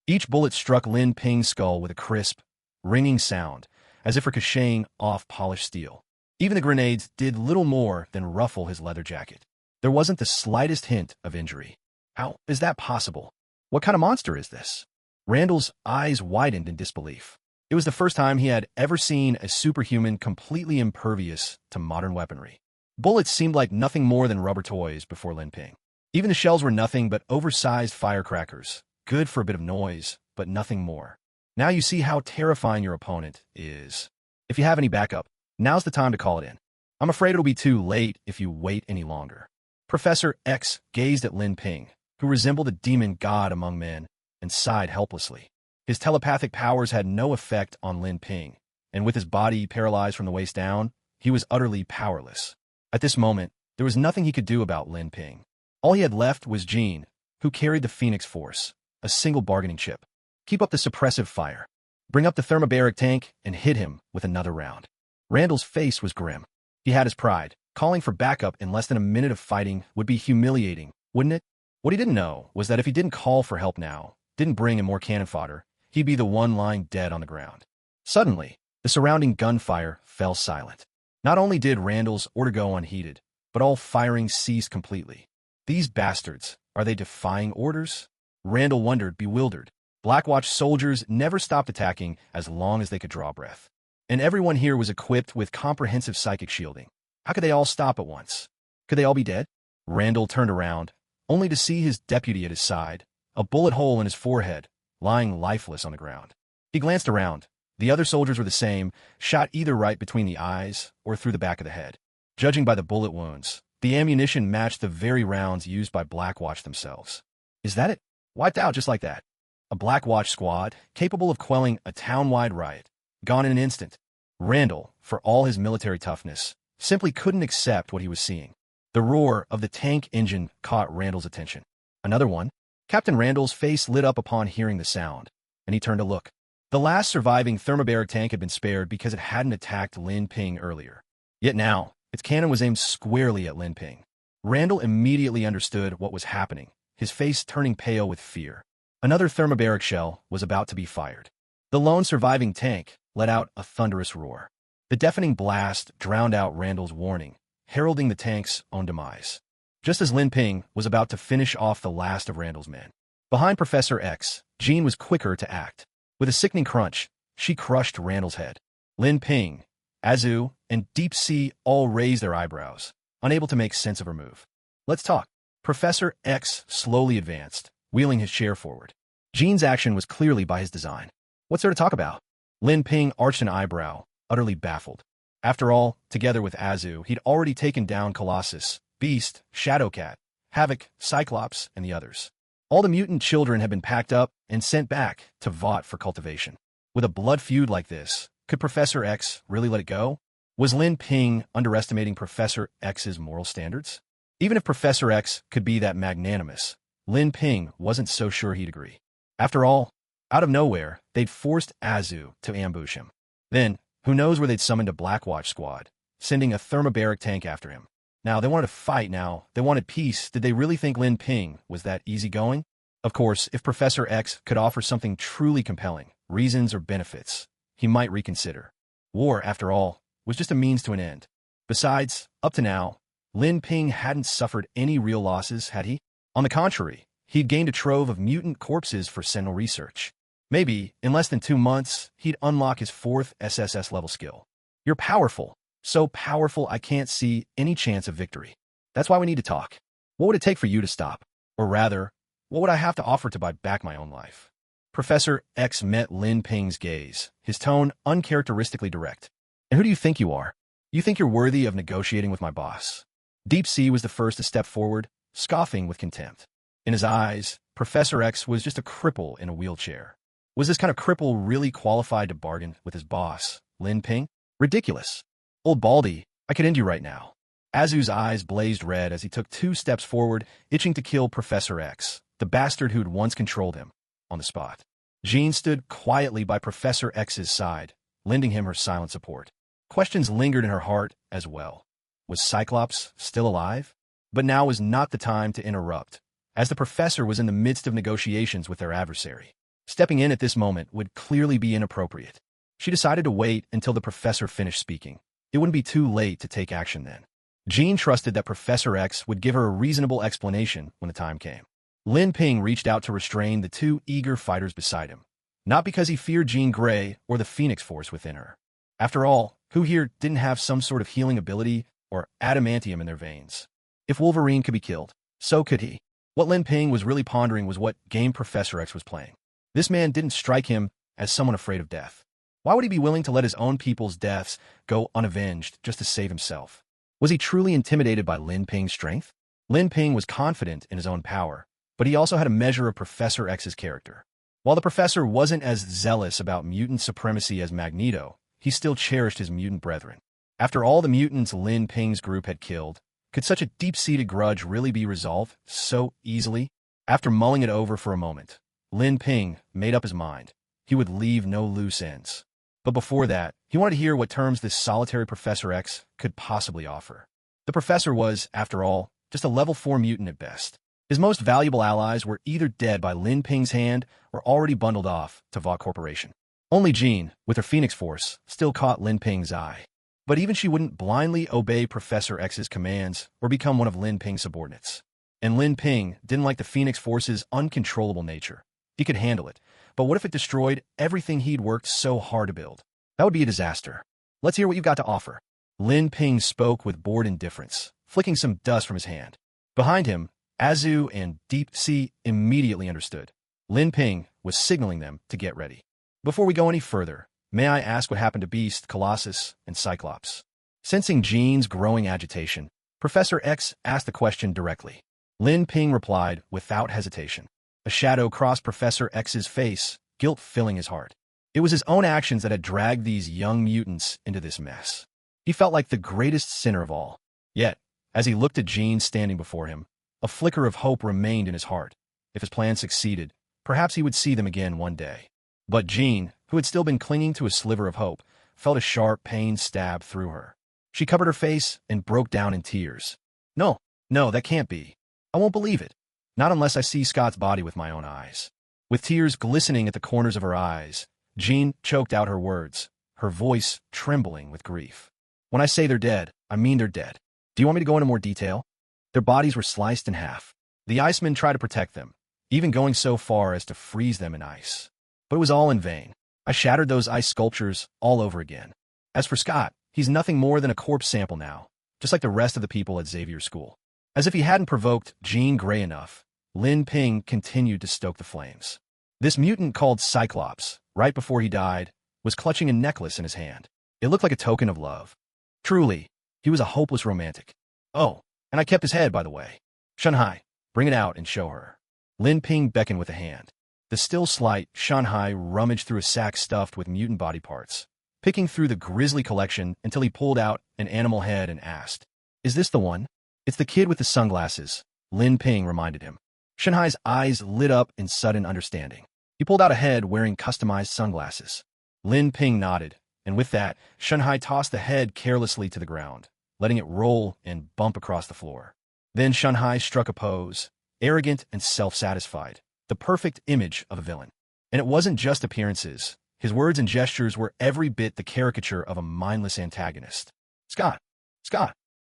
Each bullet struck Lin Ping's skull with a crisp, ringing sound, as if ricocheting off polished steel. Even the grenades did little more than ruffle his leather jacket. There wasn't the slightest hint of injury. How is that possible? What kind of monster is this? Randall's eyes widened in disbelief. It was the first time he had ever seen a superhuman completely impervious to modern weaponry. Bullets seemed like nothing more than rubber toys before Lin Ping. Even the shells were nothing but oversized firecrackers, good for a bit of noise, but nothing more. Now you see how terrifying your opponent is. If you have any backup, now's the time to call it in. I'm afraid it'll be too late if you wait any longer. Professor X gazed at Lin Ping, who resembled a demon god among men, and sighed helplessly. His telepathic powers had no effect on Lin Ping, and with his body paralyzed from the waist down, he was utterly powerless. At this moment, there was nothing he could do about Lin Ping. All he had left was Jean, who carried the Phoenix Force, a single bargaining chip. Keep up the suppressive fire. Bring up the thermobaric tank and hit him with another round. Randall's face was grim. He had his pride. Calling for backup in less than a minute of fighting would be humiliating, wouldn't it? What he didn't know was that if he didn't call for help now, didn't bring in more cannon fodder, he'd be the one lying dead on the ground. Suddenly, the surrounding gunfire fell silent. Not only did Randall's order go unheeded, but all firing ceased completely. These bastards, are they defying orders? Randall wondered, bewildered. Blackwatch soldiers never stopped attacking as long as they could draw breath. And everyone here was equipped with comprehensive psychic shielding. How could they all stop at once? Could they all be dead? Randall turned around, only to see his deputy at his side, a bullet hole in his forehead, lying lifeless on the ground. He glanced around. The other soldiers were the same, shot either right between the eyes or through the back of the head. Judging by the bullet wounds, the ammunition matched the very rounds used by Blackwatch themselves. Is that it? Wiped out just like that. A Blackwatch squad, capable of quelling a town-wide riot, gone in an instant. Randall, for all his military toughness, simply couldn't accept what he was seeing. The roar of the tank engine caught Randall's attention. Another one. Captain Randall's face lit up upon hearing the sound, and he turned to look. The last surviving thermobaric tank had been spared because it hadn't attacked Lin Ping earlier. Yet now, its cannon was aimed squarely at Lin Ping. Randall immediately understood what was happening, his face turning pale with fear. Another thermobaric shell was about to be fired. The lone surviving tank let out a thunderous roar. The deafening blast drowned out Randall's warning, heralding the tank's own demise. Just as Lin Ping was about to finish off the last of Randall's men. Behind Professor X, Jean was quicker to act. With a sickening crunch, she crushed Randall's head. Lin Ping, Azu, and Deep Sea all raised their eyebrows, unable to make sense of her move. Let's talk. Professor X slowly advanced, wheeling his chair forward. Jean's action was clearly by his design. What's there to talk about? Lin Ping arched an eyebrow, utterly baffled. After all, together with Azu, he'd already taken down Colossus, Beast, Shadowcat, Havoc, Cyclops, and the others. All the mutant children had been packed up and sent back to Vought for cultivation. With a blood feud like this, could Professor X really let it go? Was Lin Ping underestimating Professor X's moral standards? Even if Professor X could be that magnanimous, Lin Ping wasn't so sure he'd agree. After all, out of nowhere, they'd forced Azu to ambush him. Then, who knows where they'd summoned a Blackwatch squad, sending a thermobaric tank after him. Now, they wanted to fight now. They wanted peace. Did they really think Lin Ping was that easygoing? Of course, if Professor X could offer something truly compelling, reasons or benefits, he might reconsider. War, after all, was just a means to an end. Besides, up to now, Lin Ping hadn't suffered any real losses, had he? On the contrary, he'd gained a trove of mutant corpses for Sentinel research. Maybe, in less than 2 months, he'd unlock his 4th SSS level skill. You're powerful. So powerful I can't see any chance of victory. That's why we need to talk. What would it take for you to stop? Or rather, what would I have to offer to buy back my own life? Professor X met Lin Ping's gaze, his tone uncharacteristically direct. And who do you think you are? You think you're worthy of negotiating with my boss? Deep Sea was the first to step forward, scoffing with contempt. In his eyes, Professor X was just a cripple in a wheelchair. Was this kind of cripple really qualified to bargain with his boss, Lin Ping? Ridiculous. Old Baldy, I could end you right now. Azu's eyes blazed red as he took 2 steps forward, itching to kill Professor X, the bastard who'd once controlled him, on the spot. Jean stood quietly by Professor X's side, lending him her silent support. Questions lingered in her heart as well. Was Cyclops still alive? But now was not the time to interrupt, as the professor was in the midst of negotiations with their adversary. Stepping in at this moment would clearly be inappropriate. She decided to wait until the professor finished speaking. It wouldn't be too late to take action then. Jean trusted that Professor X would give her a reasonable explanation when the time came. Lin Ping reached out to restrain the 2 eager fighters beside him, not because he feared Jean Grey or the Phoenix Force within her. After all, who here didn't have some sort of healing ability or adamantium in their veins? If Wolverine could be killed, so could he. What Lin Ping was really pondering was what game Professor X was playing. This man didn't strike him as someone afraid of death. Why would he be willing to let his own people's deaths go unavenged just to save himself? Was he truly intimidated by Lin Ping's strength? Lin Ping was confident in his own power, but he also had a measure of Professor X's character. While the professor wasn't as zealous about mutant supremacy as Magneto, he still cherished his mutant brethren. After all the mutants Lin Ping's group had killed, could such a deep-seated grudge really be resolved so easily? After mulling it over for a moment, Lin Ping made up his mind. He would leave no loose ends. But before that, he wanted to hear what terms this solitary Professor X could possibly offer. The professor was, after all, just a level 4 mutant at best. His most valuable allies were either dead by Lin Ping's hand or already bundled off to Vought Corporation. Only Jean, with her Phoenix Force, still caught Lin Ping's eye. But even she wouldn't blindly obey Professor X's commands or become one of Lin Ping's subordinates. And Lin Ping didn't like the Phoenix Force's uncontrollable nature. He could handle it, but what if it destroyed everything he'd worked so hard to build? That would be a disaster. Let's hear what you've got to offer. Lin Ping spoke with bored indifference, flicking some dust from his hand. Behind him, Azu and Deep Sea immediately understood. Lin Ping was signaling them to get ready. Before we go any further, may I ask what happened to Beast, Colossus, and Cyclops? Sensing Jean's growing agitation, Professor X asked the question directly. Lin Ping replied without hesitation. A shadow crossed Professor X's face, guilt filling his heart. It was his own actions that had dragged these young mutants into this mess. He felt like the greatest sinner of all. Yet, as he looked at Jean standing before him, a flicker of hope remained in his heart. If his plan succeeded, perhaps he would see them again one day. But Jean, who had still been clinging to a sliver of hope, felt a sharp pain stab through her. She covered her face and broke down in tears. No, that can't be. I won't believe it. Not unless I see Scott's body with my own eyes. With tears glistening at the corners of her eyes, Jean choked out her words, her voice trembling with grief. When I say they're dead, I mean they're dead. Do you want me to go into more detail? Their bodies were sliced in half. The Icemen tried to protect them, even going so far as to freeze them in ice. But it was all in vain. I shattered those ice sculptures all over again. As for Scott, he's nothing more than a corpse sample now, just like the rest of the people at Xavier's school. As if he hadn't provoked Jean Grey enough, Lin Ping continued to stoke the flames. This mutant called Cyclops, right before he died, was clutching a necklace in his hand. It looked like a token of love. Truly, he was a hopeless romantic. Oh, and I kept his head, by the way. Shanhai, bring it out and show her. Lin Ping beckoned with a hand. The still slight Shanhai rummaged through a sack stuffed with mutant body parts, picking through the grisly collection until he pulled out an animal head and asked, "Is this the one?" "It's the kid with the sunglasses," Lin Ping reminded him. Shanhai's eyes lit up in sudden understanding. He pulled out a head wearing customized sunglasses. Lin Ping nodded, and with that, Shanhai tossed the head carelessly to the ground, letting it roll and bump across the floor. Then Shanhai struck a pose, arrogant and self-satisfied, the perfect image of a villain. And it wasn't just appearances. His words and gestures were every bit the caricature of a mindless antagonist. Scott!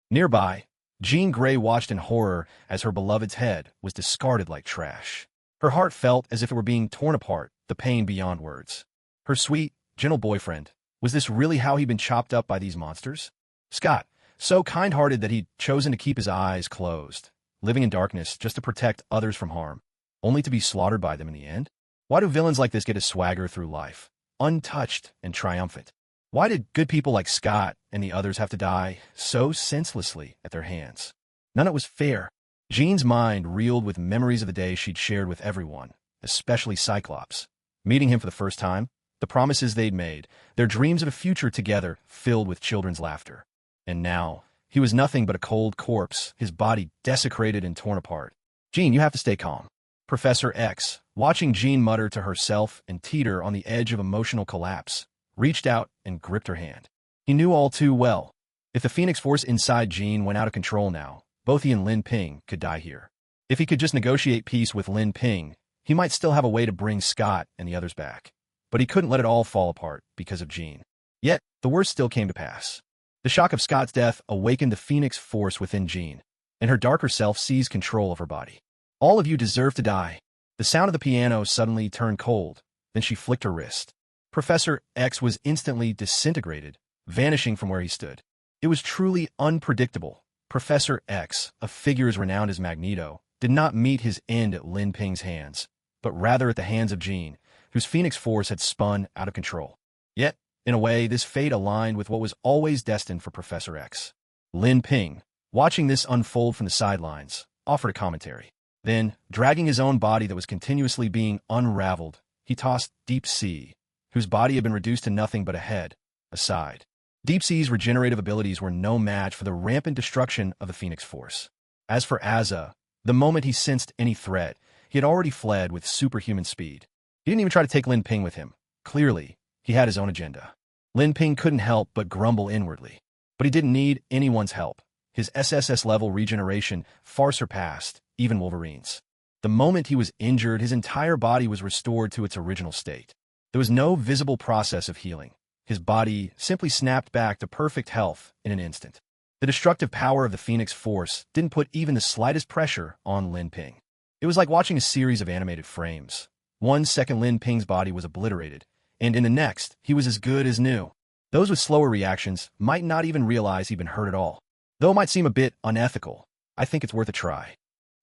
Nearby, Jean Grey watched in horror as her beloved's head was discarded like trash. Her heart felt as if it were being torn apart, the pain beyond words. Her sweet, gentle boyfriend, was this really how he'd been chopped up by these monsters? Scott, so kind-hearted that he'd chosen to keep his eyes closed, living in darkness just to protect others from harm, only to be slaughtered by them in the end? Why do villains like this get a swagger through life, untouched and triumphant? Why did good people like Scott and the others have to die so senselessly at their hands? None of it was fair. Jean's mind reeled with memories of the day she'd shared with everyone, especially Cyclops. Meeting him for the first time, the promises they'd made, their dreams of a future together filled with children's laughter. And now, he was nothing but a cold corpse, his body desecrated and torn apart. Jean, you have to stay calm. Professor X, watching Jean mutter to herself and teeter on the edge of emotional collapse, reached out and gripped her hand. He knew all too well. If the Phoenix Force inside Jean went out of control now, both he and Lin Ping could die here. If he could just negotiate peace with Lin Ping, he might still have a way to bring Scott and the others back. But he couldn't let it all fall apart because of Jean. Yet, the worst still came to pass. The shock of Scott's death awakened the Phoenix Force within Jean, and her darker self seized control of her body. All of you deserve to die. The sound of the piano suddenly turned cold, then she flicked her wrist. Professor X was instantly disintegrated, vanishing from where he stood. It was truly unpredictable. Professor X, a figure as renowned as Magneto, did not meet his end at Lin Ping's hands, but rather at the hands of Jean, whose Phoenix Force had spun out of control. Yet, in a way, this fate aligned with what was always destined for Professor X. Lin Ping, watching this unfold from the sidelines, offered a commentary. Then, dragging his own body that was continuously being unraveled, he tossed Deep Sea, whose body had been reduced to nothing but a head, aside. Deep Sea's regenerative abilities were no match for the rampant destruction of the Phoenix Force. As for Azza, the moment he sensed any threat, he had already fled with superhuman speed. He didn't even try to take Lin Ping with him. Clearly, he had his own agenda. Lin Ping couldn't help but grumble inwardly. But he didn't need anyone's help. His SSS-level regeneration far surpassed even Wolverine's. The moment he was injured, his entire body was restored to its original state. There was no visible process of healing. His body simply snapped back to perfect health in an instant. The destructive power of the Phoenix Force didn't put even the slightest pressure on Lin Ping. It was like watching a series of animated frames. 1 second Lin Ping's body was obliterated, and in the next, he was as good as new. Those with slower reactions might not even realize he'd been hurt at all. Though it might seem a bit unethical, I think it's worth a try.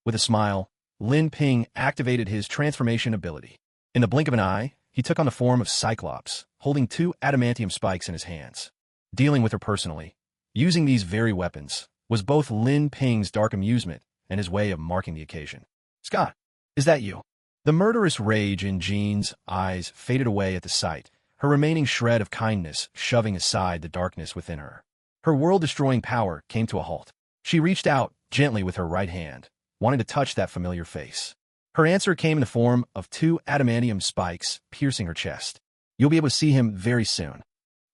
With a smile, Lin Ping activated his transformation ability. In the blink of an eye, he took on the form of Cyclops, holding 2 adamantium spikes in his hands. Dealing with her personally, using these very weapons, was both Lin Ping's dark amusement and his way of marking the occasion. Scott, is that you? The murderous rage in Jean's eyes faded away at the sight, her remaining shred of kindness shoving aside the darkness within her. Her world-destroying power came to a halt. She reached out gently with her right hand, wanting to touch that familiar face. Her answer came in the form of 2 adamantium spikes piercing her chest. You'll be able to see him very soon.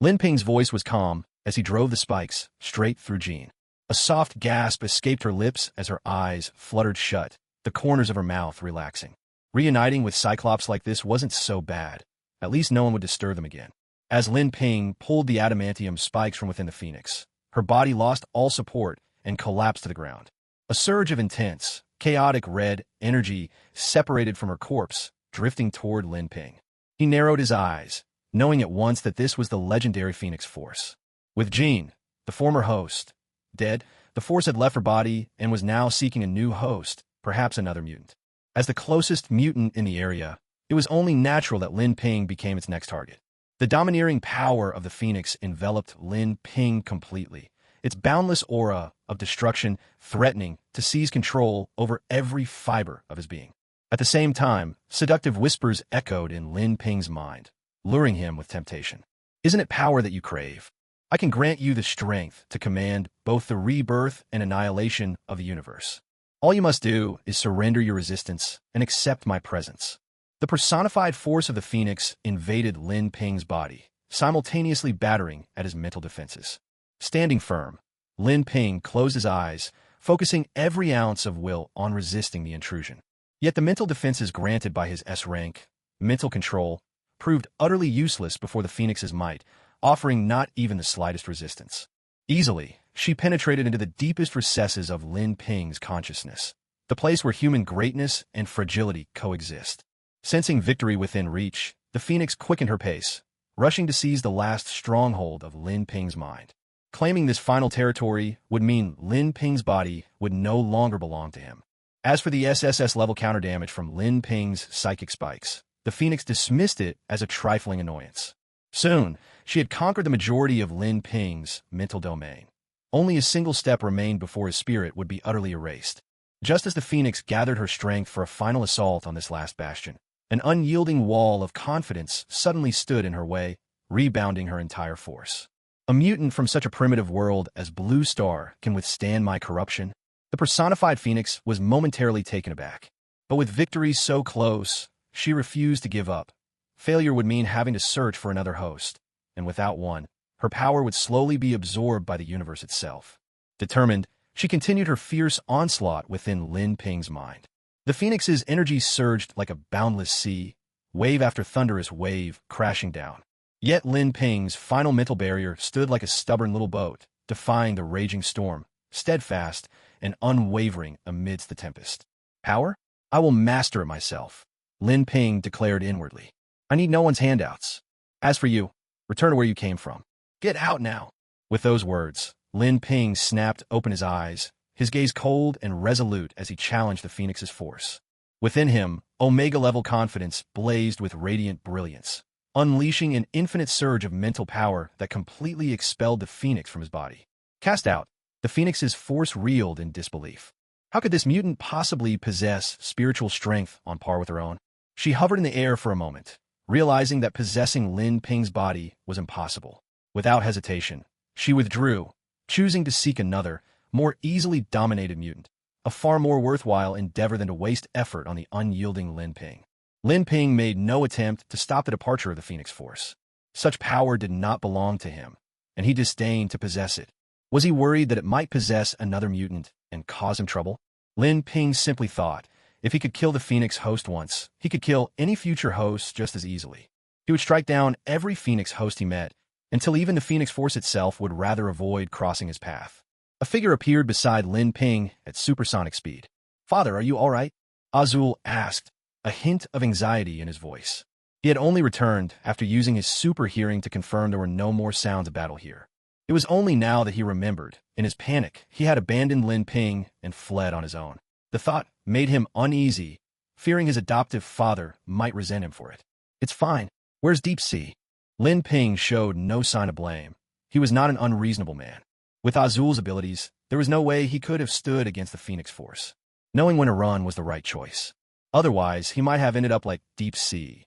Lin Ping's voice was calm as he drove the spikes straight through Jean. A soft gasp escaped her lips as her eyes fluttered shut, the corners of her mouth relaxing. Reuniting with Cyclops like this wasn't so bad. At least no one would disturb them again. As Lin Ping pulled the adamantium spikes from within the Phoenix, her body lost all support and collapsed to the ground. A surge of intense, chaotic red energy separated from her corpse, drifting toward Lin Ping. He narrowed his eyes, knowing at once that this was the legendary Phoenix Force. With Jean, the former host, dead, the Force had left her body and was now seeking a new host, perhaps another mutant. As the closest mutant in the area, it was only natural that Lin Ping became its next target. The domineering power of the Phoenix enveloped Lin Ping completely, its boundless aura of destruction threatening to seize control over every fiber of his being. At the same time, seductive whispers echoed in Lin Ping's mind, luring him with temptation. Isn't it power that you crave? I can grant you the strength to command both the rebirth and annihilation of the universe. All you must do is surrender your resistance and accept my presence. The personified force of the Phoenix invaded Lin Ping's body, simultaneously battering at his mental defenses. Standing firm, Lin Ping closed his eyes, focusing every ounce of will on resisting the intrusion. Yet the mental defenses granted by his S-rank, mental control, proved utterly useless before the Phoenix's might, offering not even the slightest resistance. Easily, she penetrated into the deepest recesses of Lin Ping's consciousness, the place where human greatness and fragility coexist. Sensing victory within reach, the Phoenix quickened her pace, rushing to seize the last stronghold of Lin Ping's mind. Claiming this final territory would mean Lin Ping's body would no longer belong to him. As for the SSS-level counter damage from Lin Ping's psychic spikes, the Phoenix dismissed it as a trifling annoyance. Soon, she had conquered the majority of Lin Ping's mental domain. Only a single step remained before his spirit would be utterly erased. Just as the phoenix gathered her strength for a final assault on this last bastion, an unyielding wall of confidence suddenly stood in her way, rebounding her entire force. A mutant from such a primitive world as Blue Star can withstand my corruption? The personified phoenix was momentarily taken aback. But with victory so close, she refused to give up. Failure would mean having to search for another host, and without one, her power would slowly be absorbed by the universe itself. Determined, she continued her fierce onslaught within Lin Ping's mind. The phoenix's energy surged like a boundless sea, wave after thunderous wave crashing down. Yet Lin Ping's final mental barrier stood like a stubborn little boat, defying the raging storm, steadfast and unwavering amidst the tempest. Power? I will master it myself, Lin Ping declared inwardly. I need no one's handouts. As for you, return to where you came from. Get out now. With those words, Lin Ping snapped open his eyes, his gaze cold and resolute as he challenged the phoenix's force. Within him, Omega-level confidence blazed with radiant brilliance, unleashing an infinite surge of mental power that completely expelled the phoenix from his body. Cast out, the phoenix's force reeled in disbelief. How could this mutant possibly possess spiritual strength on par with her own? She hovered in the air for a moment, realizing that possessing Lin Ping's body was impossible. Without hesitation, she withdrew, choosing to seek another, more easily dominated mutant, a far more worthwhile endeavor than to waste effort on the unyielding Lin Ping. Lin Ping made no attempt to stop the departure of the Phoenix Force. Such power did not belong to him, and he disdained to possess it. Was he worried that it might possess another mutant and cause him trouble? Lin Ping simply thought, if he could kill the Phoenix host once, he could kill any future host just as easily. He would strike down every Phoenix host he met, until even the Phoenix Force itself would rather avoid crossing his path. A figure appeared beside Lin Ping at supersonic speed. "Father, are you all right?" Azul asked, a hint of anxiety in his voice. He had only returned after using his super hearing to confirm there were no more sounds of battle here. It was only now that he remembered, in his panic, he had abandoned Lin Ping and fled on his own. The thought made him uneasy, fearing his adoptive father might resent him for it. "It's fine. Where's Deep Sea?" Lin Ping showed no sign of blame. He was not an unreasonable man. With Azul's abilities, there was no way he could have stood against the Phoenix Force. Knowing when to run was the right choice. Otherwise, he might have ended up like Deep Sea.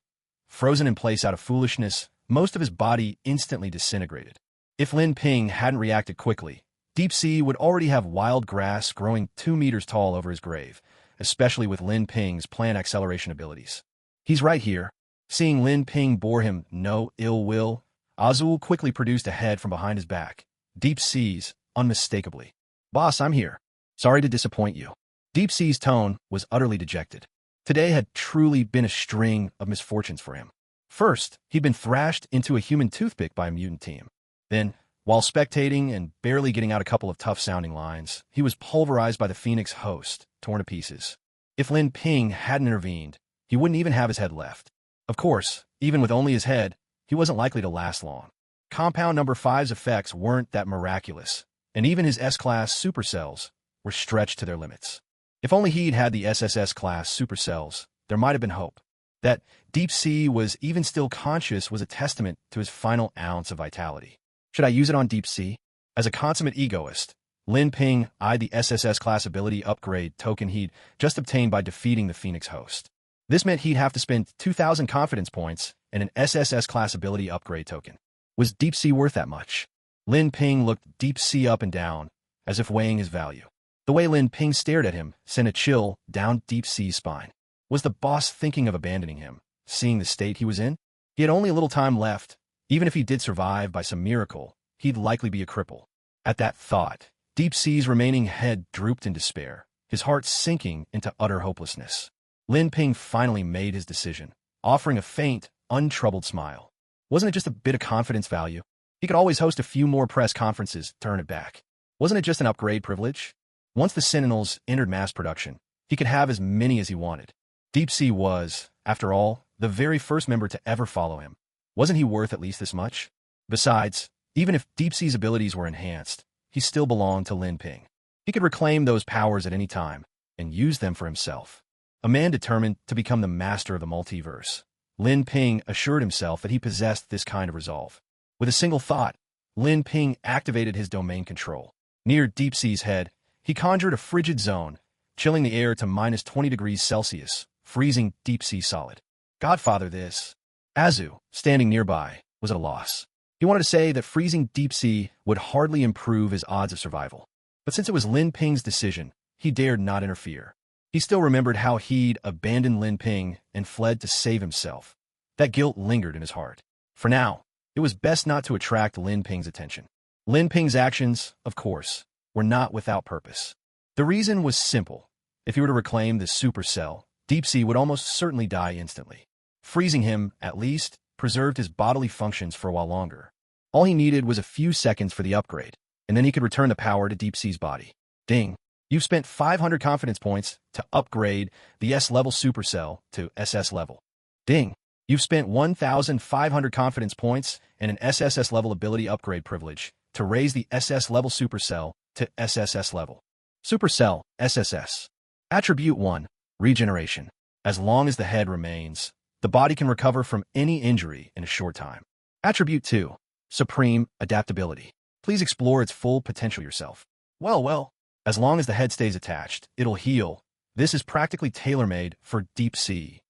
Frozen in place out of foolishness, most of his body instantly disintegrated. If Lin Ping hadn't reacted quickly, Deep Sea would already have wild grass growing 2 meters tall over his grave, especially with Lin Ping's plant acceleration abilities. "He's right here." Seeing Lin Ping bore him no ill will, Azul quickly produced a head from behind his back. Deep Sea's, unmistakably. "Boss, I'm here. Sorry to disappoint you." Deep Sea's tone was utterly dejected. Today had truly been a string of misfortunes for him. First, he'd been thrashed into a human toothpick by a mutant team. Then, while spectating and barely getting out a couple of tough-sounding lines, he was pulverized by the Phoenix host, torn to pieces. If Lin Ping hadn't intervened, he wouldn't even have his head left. Of course, even with only his head, he wasn't likely to last long. Compound number 5's effects weren't that miraculous, and even his S-Class supercells were stretched to their limits. If only he'd had the SSS-Class supercells, there might have been hope. That Deep Sea was even still conscious was a testament to his final ounce of vitality. Should I use it on Deep Sea? As a consummate egoist, Lin Ping eyed the SSS-Class ability upgrade token he'd just obtained by defeating the Phoenix host. This meant he'd have to spend 2,000 confidence points and an SSS-Class ability upgrade token. Was Deep Sea worth that much? Lin Ping looked Deep Sea up and down, as if weighing his value. The way Lin Ping stared at him sent a chill down Deep Sea's spine. Was the boss thinking of abandoning him, seeing the state he was in? He had only a little time left. Even if he did survive by some miracle, he'd likely be a cripple. At that thought, Deep Sea's remaining head drooped in despair, his heart sinking into utter hopelessness. Lin Ping finally made his decision, offering a faint, untroubled smile. Wasn't it just a bit of confidence value? He could always host a few more press conferences to earn it back. Wasn't it just an upgrade privilege? Once the Sentinels entered mass production, he could have as many as he wanted. Deep Sea was, after all, the very first member to ever follow him. Wasn't he worth at least this much? Besides, even if Deep Sea's abilities were enhanced, he still belonged to Lin Ping. He could reclaim those powers at any time and use them for himself. A man determined to become the master of the multiverse, Lin Ping assured himself that he possessed this kind of resolve. With a single thought, Lin Ping activated his domain control. Near Deep Sea's head, he conjured a frigid zone, chilling the air to minus 20 degrees Celsius, freezing deep-sea solid. Godfather this. Azu, standing nearby, was at a loss. He wanted to say that freezing deep-sea would hardly improve his odds of survival. But since it was Lin Ping's decision, he dared not interfere. He still remembered how he'd abandoned Lin Ping and fled to save himself. That guilt lingered in his heart. For now, it was best not to attract Lin Ping's attention. Lin Ping's actions, of course, were not without purpose. The reason was simple. If he were to reclaim the supercell, Deep-Sea would almost certainly die instantly. Freezing him, at least, preserved his bodily functions for a while longer. All he needed was a few seconds for the upgrade, and then he could return the power to Deep-Sea's body. Ding. You've spent 500 confidence points to upgrade the S-level supercell to SS level. Ding. You've spent 1,500 confidence points and an SSS level ability upgrade privilege to raise the SS level supercell to SSS level. Supercell, SSS. Attribute 1, Regeneration. As long as the head remains, the body can recover from any injury in a short time. Attribute 2, Supreme Adaptability. Please explore its full potential yourself. Well, as long as the head stays attached, it'll heal. This is practically tailor-made for Deep Sea.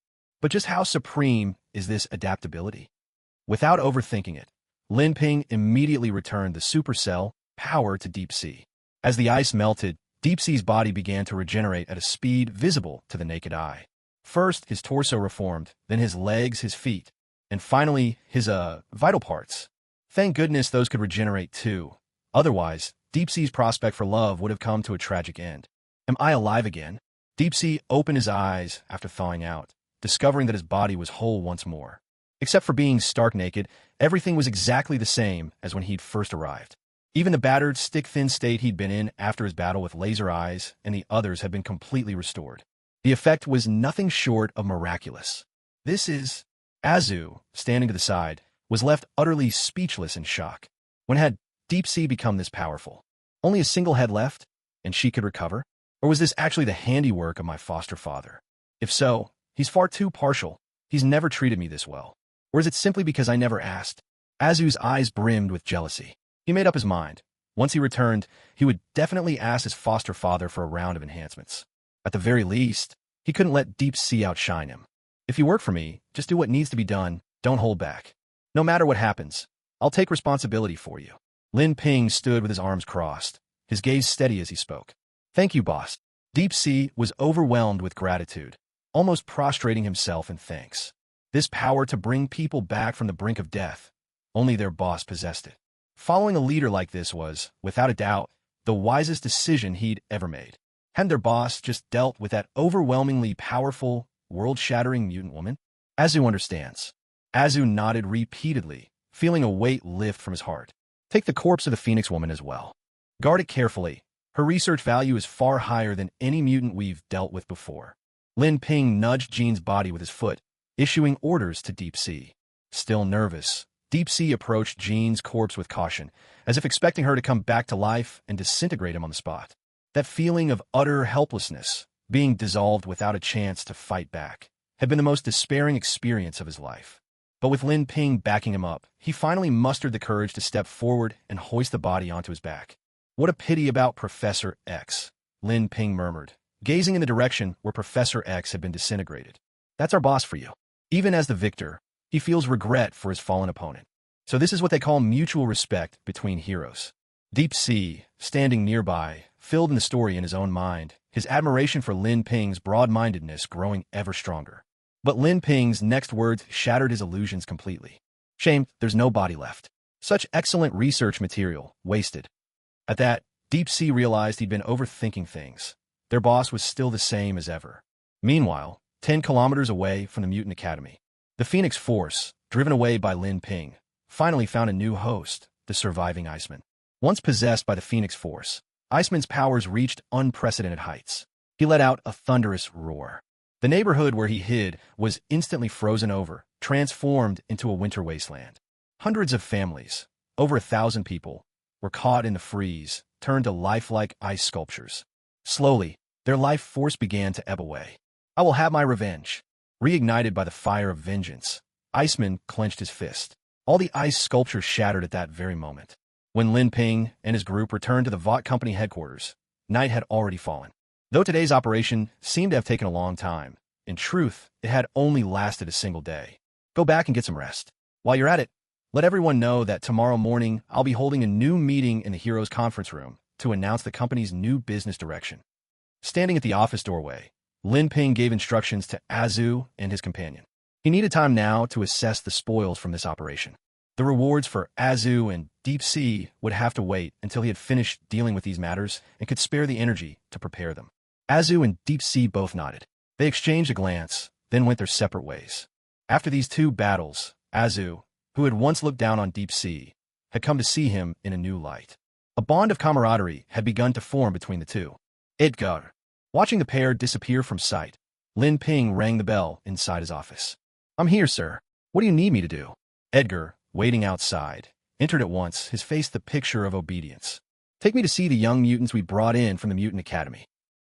But just how supreme is this adaptability? Without overthinking it, Lin Ping immediately returned the supercell power to Deep Sea. As the ice melted, Deep Sea's body began to regenerate at a speed visible to the naked eye. First, his torso reformed, then his legs, his feet, and finally, his, vital parts. Thank goodness those could regenerate too. Otherwise, Deep Sea's prospect for love would have come to a tragic end. Am I alive again? Deep Sea opened his eyes after thawing out, discovering that his body was whole once more. Except for being stark naked, everything was exactly the same as when he'd first arrived. Even the battered, stick-thin state he'd been in after his battle with Laser Eyes and the others had been completely restored. The effect was nothing short of miraculous. This is... Azu, standing to the side, was left utterly speechless in shock. When had Deep Sea become this powerful? Only a single head left, and she could recover? Or was this actually the handiwork of my foster father? If so, he's far too partial. He's never treated me this well. Or is it simply because I never asked? Azu's eyes brimmed with jealousy. He made up his mind. Once he returned, he would definitely ask his foster father for a round of enhancements. At the very least, he couldn't let Deep Sea outshine him. If you work for me, just do what needs to be done, don't hold back. No matter what happens, I'll take responsibility for you. Lin Ping stood with his arms crossed, his gaze steady as he spoke. Thank you, boss. Deep Sea was overwhelmed with gratitude, almost prostrating himself in thanks. This power to bring people back from the brink of death, only their boss possessed it. Following a leader like this was, without a doubt, the wisest decision he'd ever made. Hadn't their boss just dealt with that overwhelmingly powerful, world-shattering mutant woman? Azu understands. Azu nodded repeatedly, feeling a weight lift from his heart. Take the corpse of the Phoenix woman as well. Guard it carefully. Her research value is far higher than any mutant we've dealt with before. Lin Ping nudged Jean's body with his foot, issuing orders to Deep Sea. Still nervous, Deep Sea approached Jean's corpse with caution, as if expecting her to come back to life and disintegrate him on the spot. That feeling of utter helplessness, being dissolved without a chance to fight back, had been the most despairing experience of his life. But with Lin Ping backing him up, he finally mustered the courage to step forward and hoist the body onto his back. What a pity about Professor X, Lin Ping murmured, gazing in the direction where Professor X had been disintegrated. That's our boss for you. Even as the victor, he feels regret for his fallen opponent. So this is what they call mutual respect between heroes. Deep Sea, standing nearby, filled in the story in his own mind, his admiration for Lin Ping's broad-mindedness growing ever stronger. But Lin Ping's next words shattered his illusions completely. Shame, there's no body left. Such excellent research material, wasted. At that, Deep Sea realized he'd been overthinking things. Their boss was still the same as ever. Meanwhile, 10 kilometers away from the Mutant Academy, the Phoenix Force, driven away by Lin Ping, finally found a new host, the surviving Iceman. Once possessed by the Phoenix Force, Iceman's powers reached unprecedented heights. He let out a thunderous roar. The neighborhood where he hid was instantly frozen over, transformed into a winter wasteland. Hundreds of families, over 1,000 people, were caught in the freeze, turned to lifelike ice sculptures. Slowly, their life force began to ebb away. I will have my revenge. Reignited by the fire of vengeance, Iceman clenched his fist. All the ice sculptures shattered at that very moment. When Lin Ping and his group returned to the Vought Company headquarters, night had already fallen. Though today's operation seemed to have taken a long time, in truth, it had only lasted a single day. Go back and get some rest. While you're at it, let everyone know that tomorrow morning I'll be holding a new meeting in the Heroes Conference Room to announce the company's new business direction. Standing at the office doorway, Lin Ping gave instructions to Azu and his companion. He needed time now to assess the spoils from this operation. The rewards for Azu and Deep Sea would have to wait until he had finished dealing with these matters and could spare the energy to prepare them. Azu and Deep Sea both nodded. They exchanged a glance, then went their separate ways. After these two battles, Azu, who had once looked down on Deep Sea, had come to see him in a new light. A bond of camaraderie had begun to form between the two. Edgar. Watching the pair disappear from sight, Lin Ping rang the bell inside his office. I'm here, sir. What do you need me to do? Edgar, waiting outside, entered at once, his face the picture of obedience. Take me to see the young mutants we brought in from the Mutant Academy.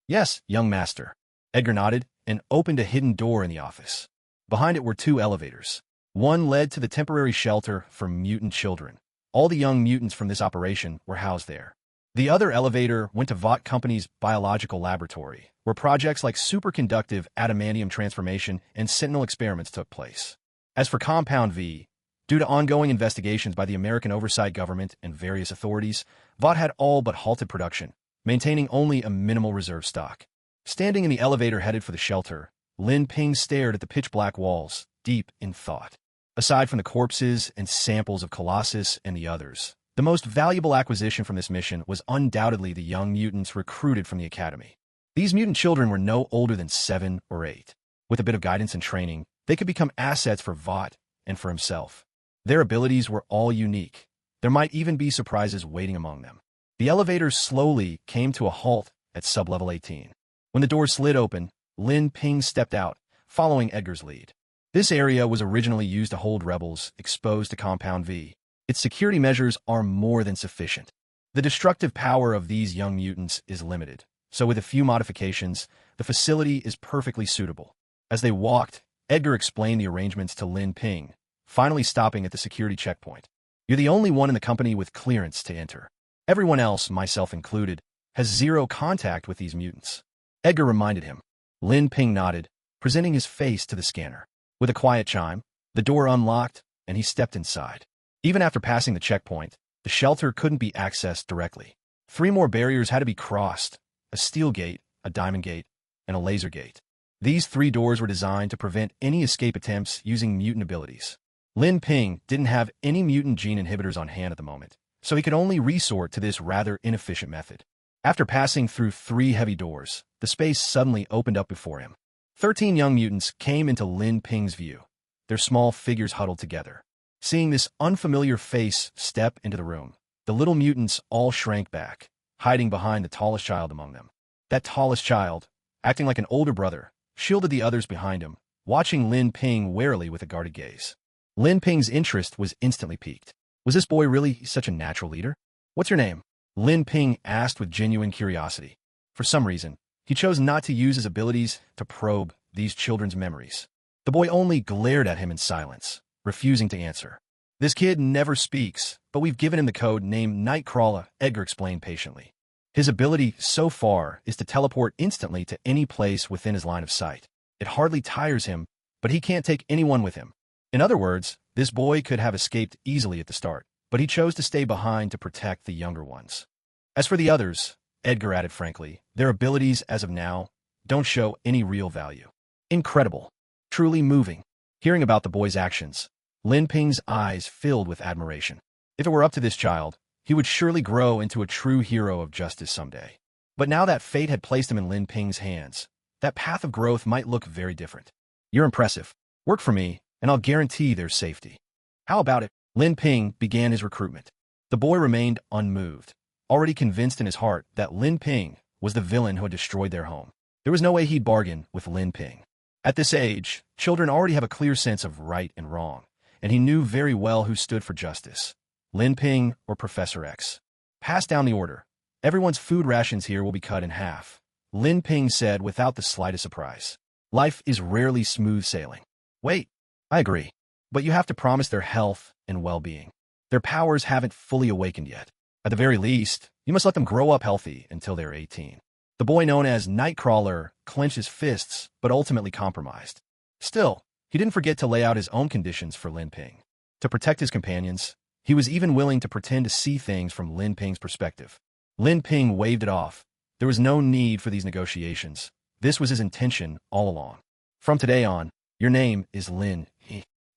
Yes, young master. Edgar nodded and opened a hidden door in the office. Behind it were two elevators. One led to the temporary shelter for mutant children. All the young mutants from this operation were housed there. The other elevator went to Vought Company's biological laboratory, where projects like superconductive adamantium transformation and sentinel experiments took place. As for Compound V, due to ongoing investigations by the American oversight government and various authorities, Vought had all but halted production, maintaining only a minimal reserve stock. Standing in the elevator headed for the shelter, Lin Ping stared at the pitch-black walls, deep in thought. Aside from the corpses and samples of Colossus and the others, the most valuable acquisition from this mission was undoubtedly the young mutants recruited from the Academy. These mutant children were no older than 7 or 8. With a bit of guidance and training, they could become assets for Vought and for himself. Their abilities were all unique. There might even be surprises waiting among them. The elevator slowly came to a halt at sublevel 18. When the door slid open, Lin Ping stepped out, following Edgar's lead. This area was originally used to hold rebels exposed to Compound V. Its security measures are more than sufficient. The destructive power of these young mutants is limited, so with a few modifications, the facility is perfectly suitable. As they walked, Edgar explained the arrangements to Lin Ping, finally stopping at the security checkpoint. You're the only one in the company with clearance to enter. Everyone else, myself included, has zero contact with these mutants. Edgar reminded him. Lin Ping nodded, presenting his face to the scanner. With a quiet chime, the door unlocked, and he stepped inside. Even after passing the checkpoint, the shelter couldn't be accessed directly. 3 more barriers had to be crossed: a steel gate, a diamond gate, and a laser gate. These 3 doors were designed to prevent any escape attempts using mutant abilities. Lin Ping didn't have any mutant gene inhibitors on hand at the moment, so he could only resort to this rather inefficient method. After passing through 3 heavy doors, the space suddenly opened up before him. 13 young mutants came into Lin Ping's view, their small figures huddled together. Seeing this unfamiliar face step into the room, the little mutants all shrank back, hiding behind the tallest child among them. That tallest child, acting like an older brother, shielded the others behind him, watching Lin Ping warily with a guarded gaze. Lin Ping's interest was instantly piqued. Was this boy really such a natural leader? What's your name? Lin Ping asked with genuine curiosity. For some reason, he chose not to use his abilities to probe these children's memories. The boy only glared at him in silence, refusing to answer. This kid never speaks, but we've given him the code name Nightcrawler, Edgar explained patiently. His ability so far is to teleport instantly to any place within his line of sight. It hardly tires him, but he can't take anyone with him. In other words, this boy could have escaped easily at the start, but he chose to stay behind to protect the younger ones. As for the others, Edgar added frankly, their abilities as of now don't show any real value. Incredible. Truly moving. Hearing about the boy's actions, Lin Ping's eyes filled with admiration. If it were up to this child, he would surely grow into a true hero of justice someday. But now that fate had placed him in Lin Ping's hands, that path of growth might look very different. You're impressive. Work for me, and I'll guarantee their safety. How about it? Lin Ping began his recruitment. The boy remained unmoved, already convinced in his heart that Lin Ping was the villain who had destroyed their home. There was no way he'd bargain with Lin Ping. At this age, children already have a clear sense of right and wrong, and he knew very well who stood for justice, Lin Ping or Professor X. Pass down the order. Everyone's food rations here will be cut in half, Lin Ping said without the slightest surprise. Life is rarely smooth sailing. Wait, I agree. But you have to promise their health and well-being. Their powers haven't fully awakened yet. At the very least, you must let them grow up healthy until they're 18. The The boy known as Nightcrawler clenched his fists, but ultimately compromised. Still, he didn't forget to lay out his own conditions for Lin Ping. To protect his companions, he was even willing to pretend to see things from Lin Ping's perspective. Lin Ping waved it off. There was no need for these negotiations. This was his intention all along. From today on, your name is Lin.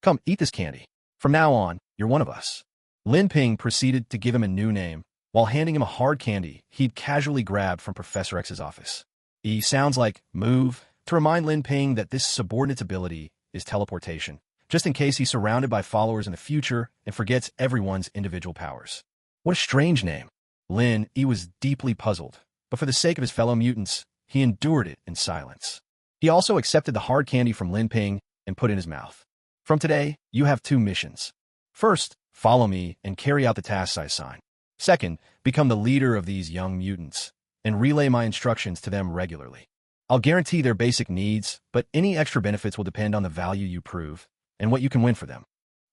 Come, eat this candy. From now on, you're one of us. Lin Ping proceeded to give him a new name, while handing him a hard candy he'd casually grabbed from Professor X's office. E sounds like move to remind Lin Ping that this subordinate's ability is teleportation, just in case he's surrounded by followers in the future and forgets everyone's individual powers. What a strange name. Lin E was deeply puzzled, but for the sake of his fellow mutants, he endured it in silence. He also accepted the hard candy from Lin Ping and put it in his mouth. From today, you have 2 missions. First, follow me and carry out the tasks I assign. Second, become the leader of these young mutants and relay my instructions to them regularly. I'll guarantee their basic needs, but any extra benefits will depend on the value you prove and what you can win for them.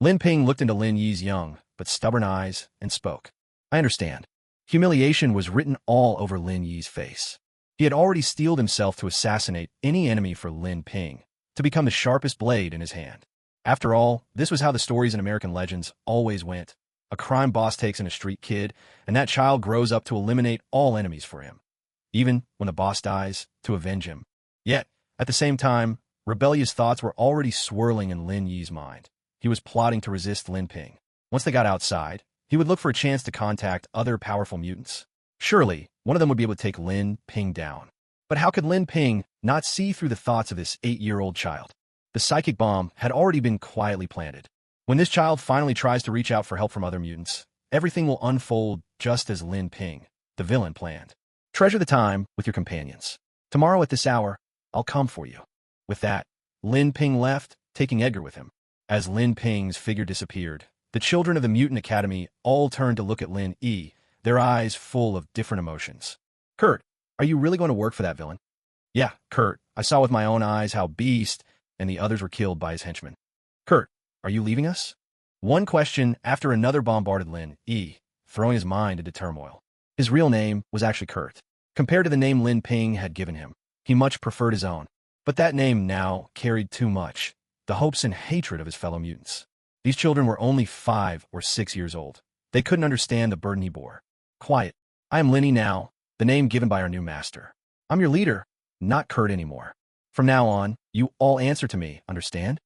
Lin Ping looked into Lin Yi's young but stubborn eyes and spoke. I understand. Humiliation was written all over Lin Yi's face. He had already steeled himself to assassinate any enemy for Lin Ping, to become the sharpest blade in his hand. After all, this was how the stories in American legends always went. A crime boss takes in a street kid, and that child grows up to eliminate all enemies for him, even when the boss dies, to avenge him. Yet, at the same time, rebellious thoughts were already swirling in Lin Yi's mind. He was plotting to resist Lin Ping. Once they got outside, he would look for a chance to contact other powerful mutants. Surely, one of them would be able to take Lin Ping down. But how could Lin Ping not see through the thoughts of this 8-year-old child? The psychic bomb had already been quietly planted. When this child finally tries to reach out for help from other mutants, everything will unfold just as Lin Ping, the villain, planned. Treasure the time with your companions. Tomorrow at this hour, I'll come for you. With that, Lin Ping left, taking Edgar with him. As Lin Ping's figure disappeared, the children of the Mutant Academy all turned to look at Lin E, their eyes full of different emotions. Kurt, are you really going to work for that villain? Yeah, Kurt, I saw with my own eyes how Beast and the others were killed by his henchmen. Kurt, are you leaving us? One question after another bombarded Lin E, throwing his mind into turmoil. His real name was actually Kurt. Compared to the name Lin Ping had given him, he much preferred his own. But that name now carried too much, the hopes and hatred of his fellow mutants. These children were only 5 or 6 years old. They couldn't understand the burden he bore. Quiet. I am Linny now, the name given by our new master. I'm your leader, not Kurt anymore. From now on, you all answer to me, understand?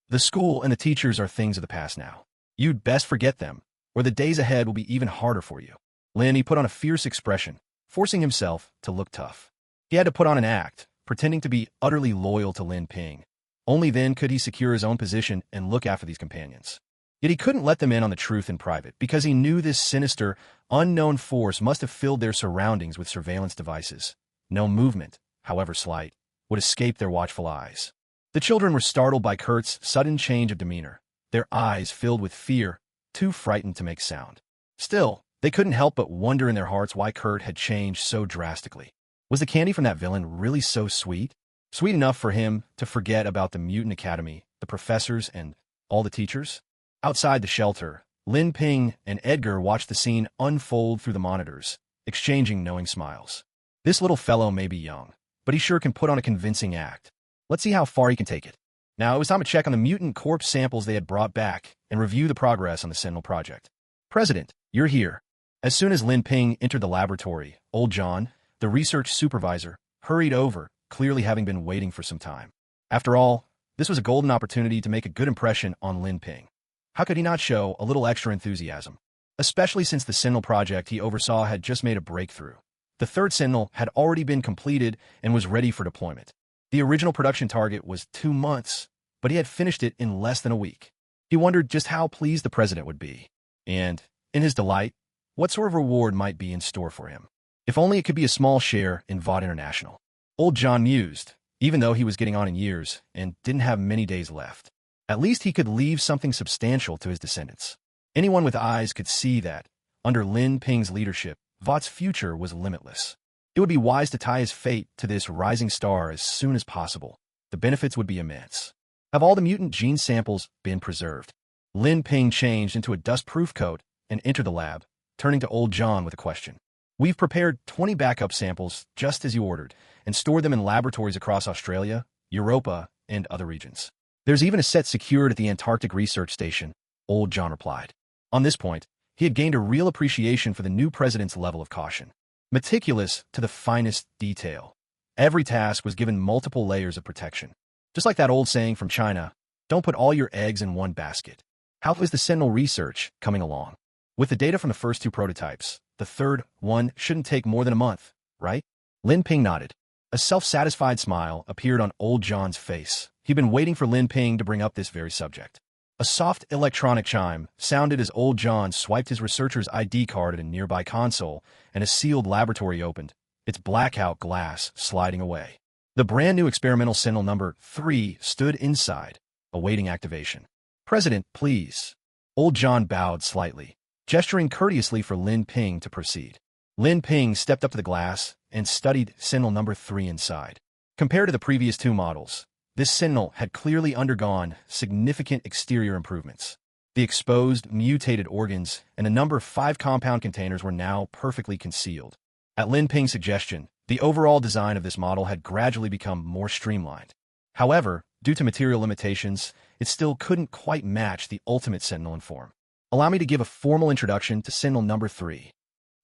The school and the teachers are things of the past now. You'd best forget them, or the days ahead will be even harder for you. Linny put on a fierce expression, forcing himself to look tough. He had to put on an act, pretending to be utterly loyal to Lin Ping. Only then could he secure his own position and look after these companions. Yet he couldn't let them in on the truth in private, because he knew this sinister, unknown force must have filled their surroundings with surveillance devices. No movement, however slight, would escape their watchful eyes. The children were startled by Kurt's sudden change of demeanor, their eyes filled with fear, too frightened to make sound. Still, they couldn't help but wonder in their hearts why Kurt had changed so drastically. Was the candy from that villain really so sweet? Sweet enough for him to forget about the Mutant Academy, the professors, and all the teachers? Outside the shelter, Lin Ping and Edgar watched the scene unfold through the monitors, exchanging knowing smiles. This little fellow may be young, but he sure can put on a convincing act. Let's see how far he can take it. Now it was time to check on the mutant corpse samples they had brought back and review the progress on the Sentinel project. President, you're here. As soon as Lin Ping entered the laboratory, old John, the research supervisor, hurried over, clearly having been waiting for some time. After all, this was a golden opportunity to make a good impression on Lin Ping. How could he not show a little extra enthusiasm? Especially since the Sentinel project he oversaw had just made a breakthrough. The third Sentinel had already been completed and was ready for deployment. The original production target was 2 months, but he had finished it in less than a week. He wondered just how pleased the president would be, and, in his delight, what sort of reward might be in store for him. If only it could be a small share in VOD International. Old John mused, even though he was getting on in years and didn't have many days left. At least he could leave something substantial to his descendants. Anyone with eyes could see that, under Lin Ping's leadership, VOD's future was limitless. It would be wise to tie his fate to this rising star as soon as possible. The benefits would be immense. Have all the mutant gene samples been preserved? Lin Ping changed into a dust-proof coat and entered the lab, turning to old John with a question. We've prepared 20 backup samples just as you ordered and stored them in laboratories across Australia, Europa, and other regions. There's even a set secured at the Antarctic Research Station, Old John replied. On this point, he had gained a real appreciation for the new president's level of caution. Meticulous to the finest detail. Every task was given multiple layers of protection. Just like that old saying from China, don't put all your eggs in one basket. How is the Sentinel research coming along? With the data from the first two prototypes, the third one shouldn't take more than a month, right? Lin Ping nodded. A self-satisfied smile appeared on Old John's face. He'd been waiting for Lin Ping to bring up this very subject. A soft electronic chime sounded as Old John swiped his researcher's ID card at a nearby console, and a sealed laboratory opened, its blackout glass sliding away. The brand-new experimental Sentinel number 3 stood inside, awaiting activation. President, please. Old John bowed slightly, gesturing courteously for Lin Ping to proceed. Lin Ping stepped up to the glass and studied Sentinel number 3 inside. Compared to the previous two models, this Sentinel had clearly undergone significant exterior improvements. The exposed, mutated organs and a number of 5 compound containers were now perfectly concealed. At Lin Ping's suggestion, the overall design of this model had gradually become more streamlined. However, due to material limitations, it still couldn't quite match the ultimate Sentinel in form. Allow me to give a formal introduction to Sentinel number 3.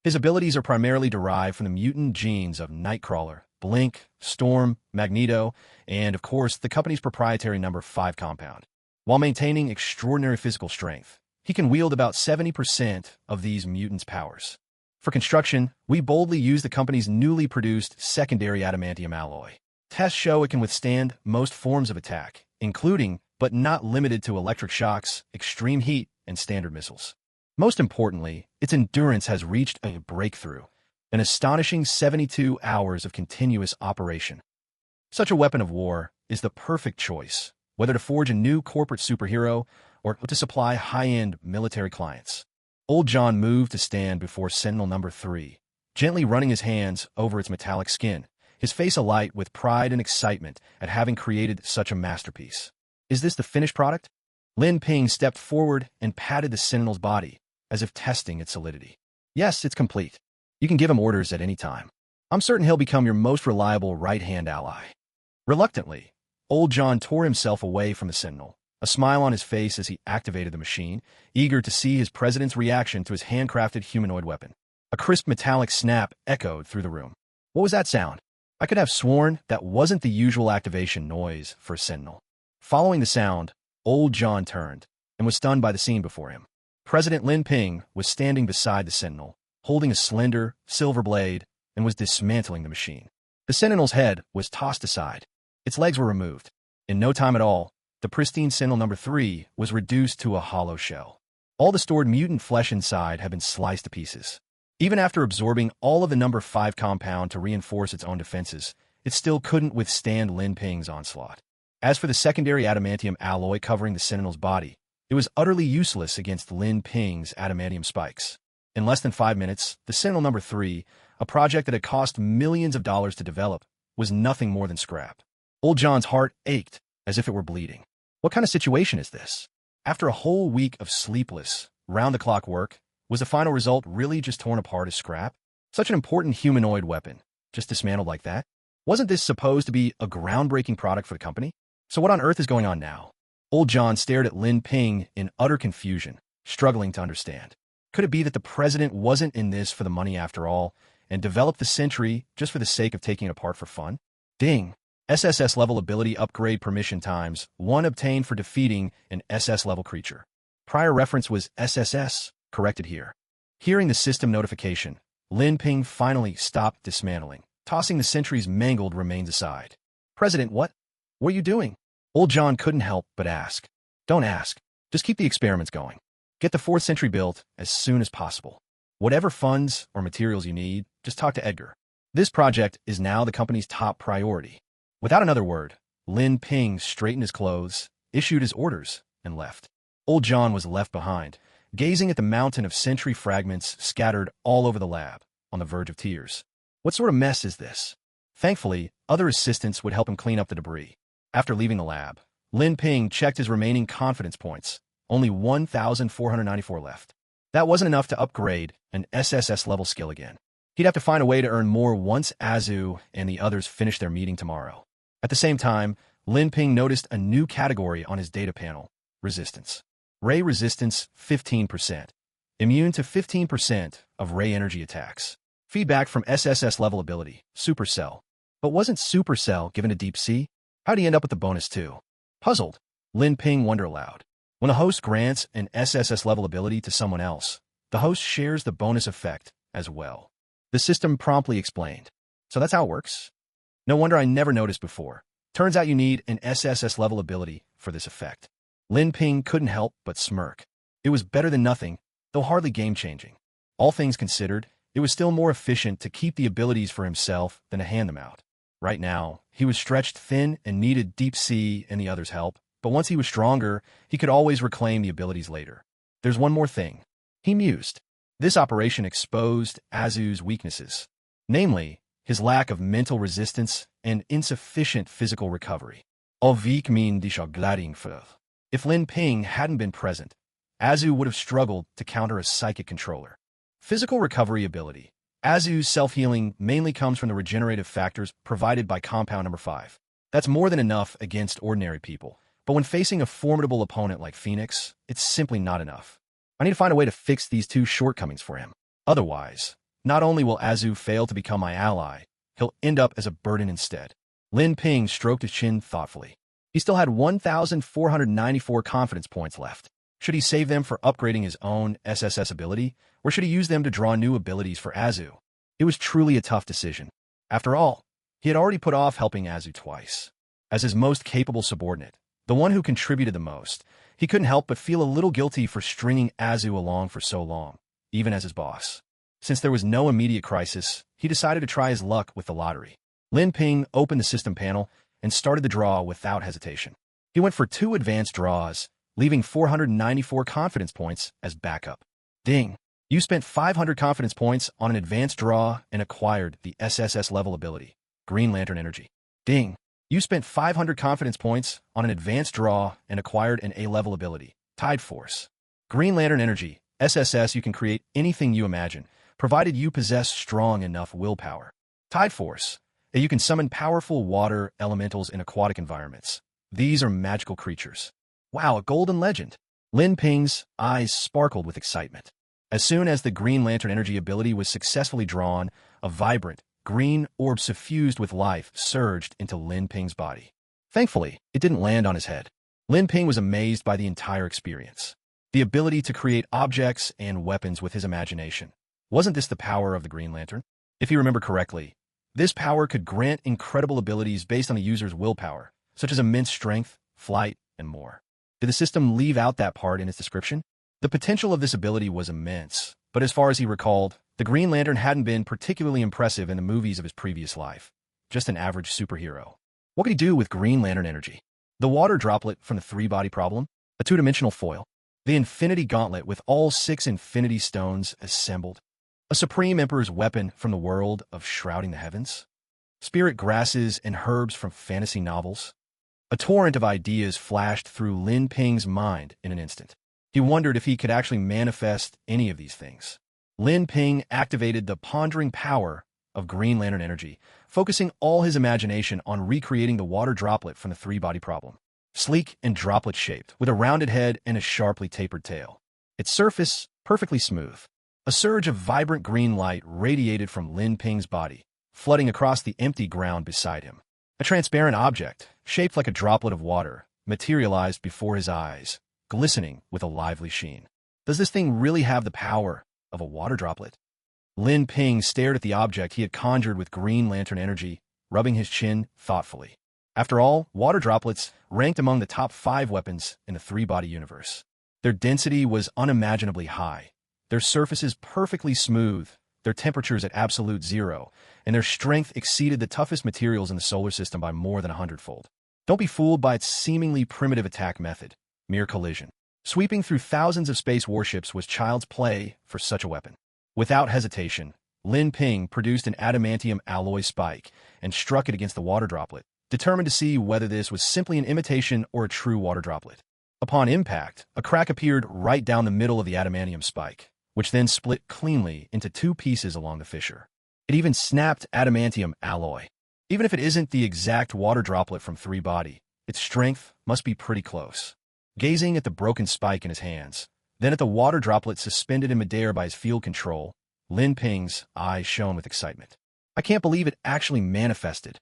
His abilities are primarily derived from the mutant genes of Nightcrawler, Blink, Storm, Magneto, and, of course, the company's proprietary number 5 compound. While maintaining extraordinary physical strength, he can wield about 70% of these mutants' powers. For construction, we boldly use the company's newly produced secondary adamantium alloy. Tests show it can withstand most forms of attack, including, but not limited to, electric shocks, extreme heat, and standard missiles. Most importantly, its endurance has reached a breakthrough, an astonishing 72 hours of continuous operation. Such a weapon of war is the perfect choice, whether to forge a new corporate superhero or to supply high-end military clients. Old John moved to stand before Sentinel number 3, gently running his hands over its metallic skin, his face alight with pride and excitement at having created such a masterpiece. Is this the finished product? Lin Ping stepped forward and patted the Sentinel's body, as if testing its solidity. Yes, it's complete. You can give him orders at any time. I'm certain he'll become your most reliable right-hand ally. Reluctantly, Old John tore himself away from the Sentinel, a smile on his face as he activated the machine, eager to see his president's reaction to his handcrafted humanoid weapon. A crisp metallic snap echoed through the room. What was that sound? I could have sworn that wasn't the usual activation noise for a Sentinel. Following the sound, Old John turned and was stunned by the scene before him. President Lin Ping was standing beside the Sentinel, holding a slender, silver blade, and was dismantling the machine. The Sentinel's head was tossed aside. Its legs were removed. In no time at all, the pristine Sentinel number 3 was reduced to a hollow shell. All the stored mutant flesh inside had been sliced to pieces. Even after absorbing all of the number 5 compound to reinforce its own defenses, it still couldn't withstand Lin Ping's onslaught. As for the secondary adamantium alloy covering the Sentinel's body, it was utterly useless against Lin Ping's adamantium spikes. In less than 5 minutes, the Sentinel number 3, a project that had cost millions of dollars to develop, was nothing more than scrap. Old John's heart ached as if it were bleeding. What kind of situation is this? After a whole week of sleepless, round-the-clock work, was the final result really just torn apart as scrap? Such an important humanoid weapon, just dismantled like that? Wasn't this supposed to be a groundbreaking product for the company? So what on earth is going on now? Old John stared at Lin Ping in utter confusion, struggling to understand. Could it be that the president wasn't in this for the money after all, and developed the Sentry just for the sake of taking it apart for fun? Ding! SSS-level ability upgrade permission times 1 obtained for defeating an SS-level creature. Prior reference was SSS, corrected here. Hearing the system notification, Lin Ping finally stopped dismantling, tossing the Sentry's mangled remains aside. President, what are you doing? Old John couldn't help but ask. Don't ask. Just keep the experiments going. Get the 4th Sentry built as soon as possible. Whatever funds or materials you need, just talk to Edgar. This project is now the company's top priority. Without another word, Lin Ping straightened his clothes, issued his orders, and left. Old John was left behind, gazing at the mountain of Sentry fragments scattered all over the lab, on the verge of tears. What sort of mess is this? Thankfully, other assistants would help him clean up the debris. After leaving the lab, Lin Ping checked his remaining confidence points, only 1,494 left. That wasn't enough to upgrade an SSS-level skill again. He'd have to find a way to earn more once Azu and the others finished their meeting tomorrow. At the same time, Lin Ping noticed a new category on his data panel: resistance. Ray resistance 15%. Immune to 15% of Ray energy attacks. Feedback from SSS level ability, Supercell. But wasn't Supercell given to Deep Sea? How'd he end up with the bonus too? Puzzled, Lin Ping wondered aloud. When a host grants an SSS level ability to someone else, the host shares the bonus effect as well. The system promptly explained. So that's how it works? No wonder I never noticed before. Turns out you need an SSS level ability for this effect. Lin Ping couldn't help but smirk. It was better than nothing, though hardly game-changing. All things considered, it was still more efficient to keep the abilities for himself than to hand them out. Right now, he was stretched thin and needed Deep Sea and the others' help, but once he was stronger, he could always reclaim the abilities later. There's one more thing, he mused. This operation exposed Azu's weaknesses, namely, his lack of mental resistance and insufficient physical recovery. Avik min glading. If Lin Ping hadn't been present, Azu would have struggled to counter a psychic controller. Physical recovery ability. Azu's self-healing mainly comes from the regenerative factors provided by compound number 5. That's more than enough against ordinary people, but when facing a formidable opponent like Phoenix, it's simply not enough. I need to find a way to fix these two shortcomings for him. Otherwise, not only will Azu fail to become my ally, he'll end up as a burden instead. Lin Ping stroked his chin thoughtfully. He still had 1,494 confidence points left. Should he save them for upgrading his own SSS ability, or should he use them to draw new abilities for Azu? It was truly a tough decision. After all, he had already put off helping Azu twice. As his most capable subordinate, the one who contributed the most, he couldn't help but feel a little guilty for stringing Azu along for so long, even as his boss. Since there was no immediate crisis, he decided to try his luck with the lottery. Lin Ping opened the system panel and started the draw without hesitation. He went for 2 advanced draws, leaving 494 confidence points as backup. Ding! You spent 500 confidence points on an advanced draw and acquired the SSS level ability, Green Lantern Energy. Ding! You spent 500 confidence points on an advanced draw and acquired an A-level ability, Tide Force. Green Lantern Energy, SSS. You can create anything you imagine, provided you possess strong enough willpower. Tide Force. You can summon powerful water elementals in aquatic environments. These are magical creatures. Wow, a golden legend. Lin Ping's eyes sparkled with excitement. As soon as the Green Lantern Energy ability was successfully drawn, a vibrant, green orb suffused with life surged into Lin Ping's body. Thankfully, it didn't land on his head. Lin Ping was amazed by the entire experience. The ability to create objects and weapons with his imagination. Wasn't this the power of the Green Lantern? If you remember correctly, this power could grant incredible abilities based on the user's willpower, such as immense strength, flight, and more. Did the system leave out that part in its description? The potential of this ability was immense, but as far as he recalled, the Green Lantern hadn't been particularly impressive in the movies of his previous life. Just an average superhero. What could he do with Green Lantern Energy? The water droplet from the 3-body problem? A 2-dimensional foil? The Infinity Gauntlet with all 6 Infinity Stones assembled? A Supreme Emperor's weapon from the world of Shrouding the Heavens? Spirit grasses and herbs from fantasy novels? A torrent of ideas flashed through Lin Ping's mind in an instant. He wondered if he could actually manifest any of these things. Lin Ping activated the pondering power of Green Lantern Energy, focusing all his imagination on recreating the water droplet from the 3-body problem. Sleek and droplet-shaped, with a rounded head and a sharply tapered tail. Its surface perfectly smooth. A surge of vibrant green light radiated from Lin Ping's body, flooding across the empty ground beside him. A transparent object, shaped like a droplet of water, materialized before his eyes, glistening with a lively sheen. Does this thing really have the power of a water droplet? Lin Ping stared at the object he had conjured with Green Lantern Energy, rubbing his chin thoughtfully. After all, water droplets ranked among the top 5 weapons in the 3-body universe. Their density was unimaginably high, their surfaces perfectly smooth, their temperatures at absolute 0, and their strength exceeded the toughest materials in the solar system by more than 100-fold. Don't be fooled by its seemingly primitive attack method, mere collision. Sweeping through thousands of space warships was child's play for such a weapon. Without hesitation, Lin Ping produced an adamantium alloy spike and struck it against the water droplet, determined to see whether this was simply an imitation or a true water droplet. Upon impact, a crack appeared right down the middle of the adamantium spike, which then split cleanly into 2 pieces along the fissure. It even snapped adamantium alloy. Even if it isn't the exact water droplet from 3 body, its strength must be pretty close. Gazing at the broken spike in his hands, then at the water droplet suspended in midair by his field control, Lin Ping's eyes shone with excitement. I can't believe it actually manifested.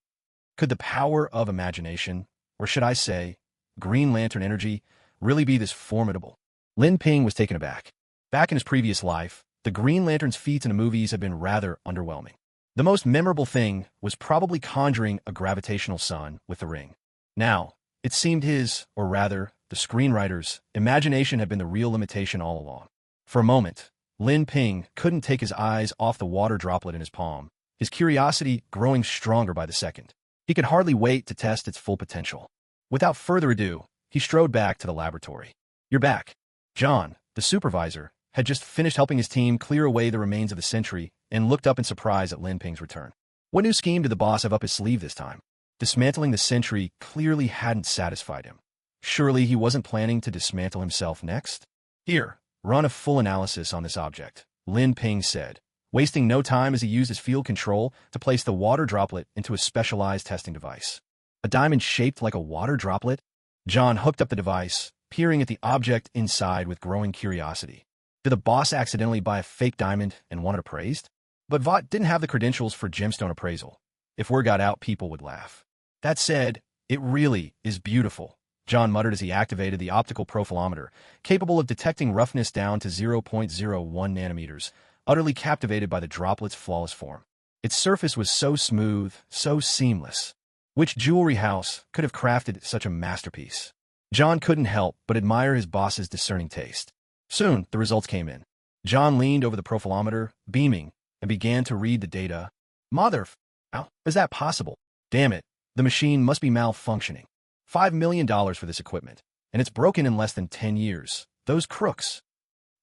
Could the power of imagination, or should I say, Green Lantern energy, really be this formidable? Lin Ping was taken aback. Back in his previous life, the Green Lantern's feats in the movies had been rather underwhelming. The most memorable thing was probably conjuring a gravitational sun with the ring. Now, it seemed his, or rather, the screenwriter's, imagination had been the real limitation all along. For a moment, Lin Ping couldn't take his eyes off the water droplet in his palm, his curiosity growing stronger by the second. He could hardly wait to test its full potential. Without further ado, he strode back to the laboratory. "You're back." John, the supervisor, had just finished helping his team clear away the remains of the sentry and looked up in surprise at Lin Ping's return. What new scheme did the boss have up his sleeve this time? Dismantling the sentry clearly hadn't satisfied him. Surely he wasn't planning to dismantle himself next? "Here, run a full analysis on this object," Lin Ping said, wasting no time as he used his field control to place the water droplet into a specialized testing device. A diamond shaped like a water droplet? John hooked up the device, peering at the object inside with growing curiosity. Did the boss accidentally buy a fake diamond and want it appraised? But Vought didn't have the credentials for gemstone appraisal. If word got out, people would laugh. That said, it really is beautiful, John muttered as he activated the optical profilometer, capable of detecting roughness down to 0.01 nanometers, utterly captivated by the droplet's flawless form. Its surface was so smooth, so seamless. Which jewelry house could have crafted such a masterpiece? John couldn't help but admire his boss's discerning taste. Soon, the results came in. John leaned over the profilometer, beaming, and began to read the data. How is that possible? Damn it, the machine must be malfunctioning. $5 million for this equipment, and it's broken in less than 10 years. Those crooks.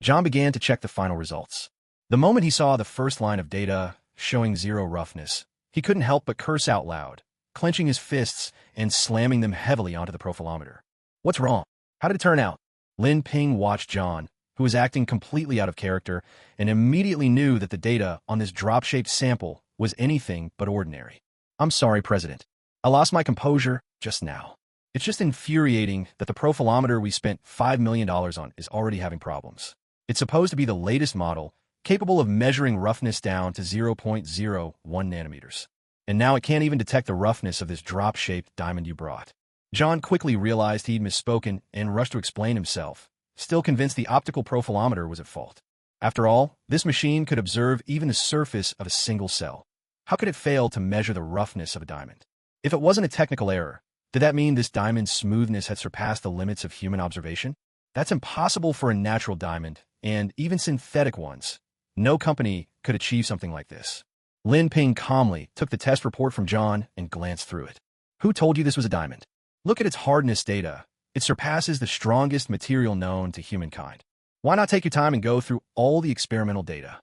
John began to check the final results. The moment he saw the first line of data, showing 0 roughness, he couldn't help but curse out loud, clenching his fists and slamming them heavily onto the profilometer. What's wrong? How did it turn out? Lin Ping watched John, who was acting completely out of character, and immediately knew that the data on this drop-shaped sample was anything but ordinary. "I'm sorry, President. I lost my composure just now. It's just infuriating that the profilometer we spent $5 million on is already having problems. It's supposed to be the latest model, capable of measuring roughness down to 0.01 nanometers. And now it can't even detect the roughness of this drop-shaped diamond you brought." John quickly realized he'd misspoken and rushed to explain himself, still convinced the optical profilometer was at fault. After all, this machine could observe even the surface of a single cell. How could it fail to measure the roughness of a diamond? If it wasn't a technical error, did that mean this diamond's smoothness had surpassed the limits of human observation? That's impossible for a natural diamond, and even synthetic ones. No company could achieve something like this. Lin Ping calmly took the test report from John and glanced through it. "Who told you this was a diamond? Look at its hardness data. It surpasses the strongest material known to humankind. Why not take your time and go through all the experimental data?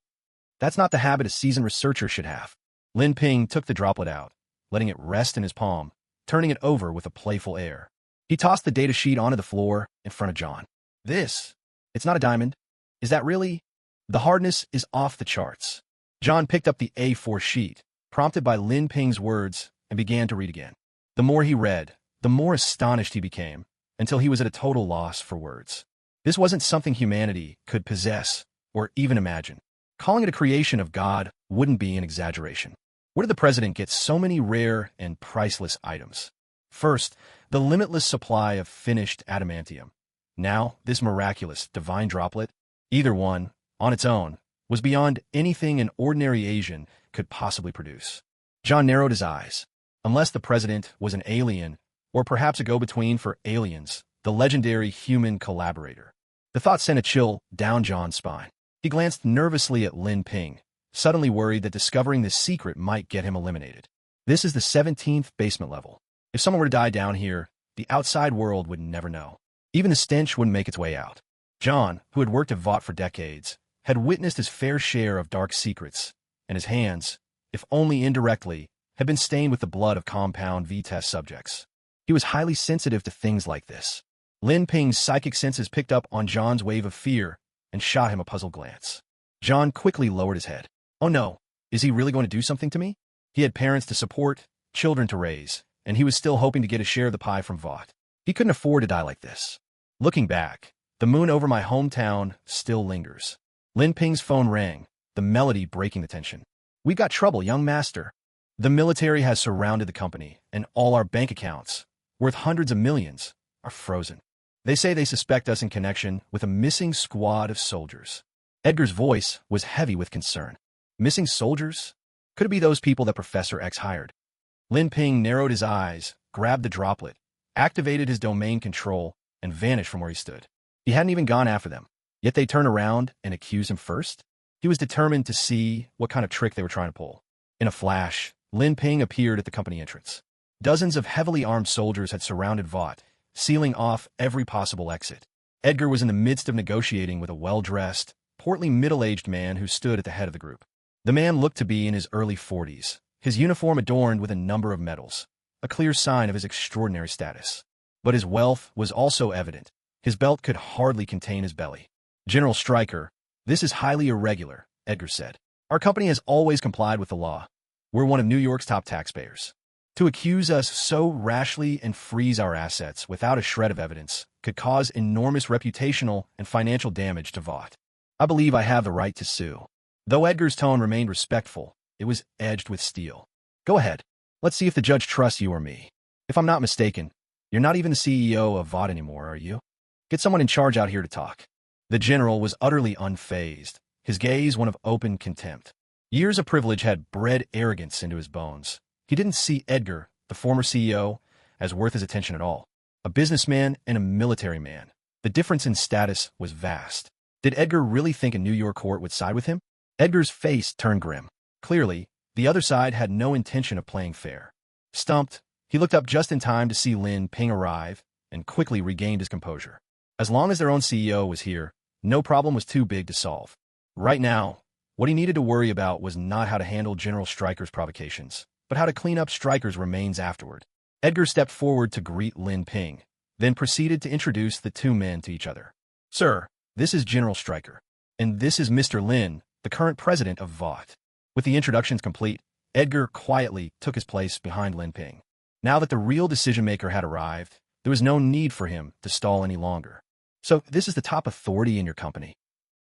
That's not the habit a seasoned researcher should have." Lin Ping took the droplet out, letting it rest in his palm, turning it over with a playful air. He tossed the data sheet onto the floor in front of John. It's not a diamond. Is that really? The hardness is off the charts." John picked up the A4 sheet, prompted by Lin Ping's words, and began to read again. The more he read, the more astonished he became, until he was at a total loss for words. This wasn't something humanity could possess or even imagine. Calling it a creation of God wouldn't be an exaggeration. Where did the president get so many rare and priceless items? First, the limitless supply of finished adamantium. Now, this miraculous, divine droplet. Either one, on its own, was beyond anything an ordinary Asian could possibly produce. John narrowed his eyes. Unless the president was an alien, or perhaps a go-between for aliens, the legendary human collaborator. The thought sent a chill down John's spine. He glanced nervously at Lin Ping, suddenly worried that discovering this secret might get him eliminated. This is the 17th basement level. If someone were to die down here, the outside world would never know. Even the stench wouldn't make its way out. John, who had worked at Vought for decades, had witnessed his fair share of dark secrets, and his hands, if only indirectly, had been stained with the blood of Compound V test subjects. He was highly sensitive to things like this. Lin Ping's psychic senses picked up on John's wave of fear and shot him a puzzled glance. John quickly lowered his head. "Oh no, Is he really going to do something to me? He had parents to support, children to raise, and he was still hoping to get a share of the pie from Vought. He couldn't afford to die like this. Looking back, the moon over my hometown still lingers. Lin Ping's phone rang, the melody breaking the tension. We got trouble, young master. The military has surrounded the company, and all our bank accounts, worth hundreds of millions, are frozen. They say they suspect us in connection with a missing squad of soldiers. Edgar's voice was heavy with concern. Missing soldiers? Could it be those people that Professor X hired? Lin Ping narrowed his eyes, grabbed the droplet, activated his domain control, and vanished from where he stood. He hadn't even gone after them, yet they turned around and accused him first? He was determined to see what kind of trick they were trying to pull. In a flash, Lin Ping appeared at the company entrance. Dozens of heavily armed soldiers had surrounded Vought, sealing off every possible exit. Edgar was in the midst of negotiating with a well-dressed, portly middle-aged man who stood at the head of the group. The man looked to be in his early 40s, his uniform adorned with a number of medals, a clear sign of his extraordinary status. But his wealth was also evident. His belt could hardly contain his belly. General Stryker, this is highly irregular, Edgar said. Our company has always complied with the law. We're one of New York's top taxpayers. To accuse us so rashly and freeze our assets without a shred of evidence could cause enormous reputational and financial damage to Vought. I believe I have the right to sue. Though Edgar's tone remained respectful, it was edged with steel. Go ahead. Let's see if the judge trusts you or me. If I'm not mistaken, you're not even the CEO of Vought anymore, are you? Get someone in charge out here to talk. The general was utterly unfazed, his gaze one of open contempt. Years of privilege had bred arrogance into his bones. He didn't see Edgar, the former CEO, as worth his attention at all. A businessman and a military man. The difference in status was vast. Did Edgar really think a New York court would side with him? Edgar's face turned grim. Clearly, the other side had no intention of playing fair. Stumped, he looked up just in time to see Lin Ping arrive and quickly regained his composure. As long as their own CEO was here, no problem was too big to solve. Right now, what he needed to worry about was not how to handle General Stryker's provocations, but how to clean up Stryker's remains afterward. Edgar stepped forward to greet Lin Ping, then proceeded to introduce the two men to each other. Sir, this is General Stryker, and this is Mr. Lin, the current president of Vought. With the introductions complete, Edgar quietly took his place behind Lin Ping. Now that the real decision-maker had arrived, there was no need for him to stall any longer. So, this is the top authority in your company.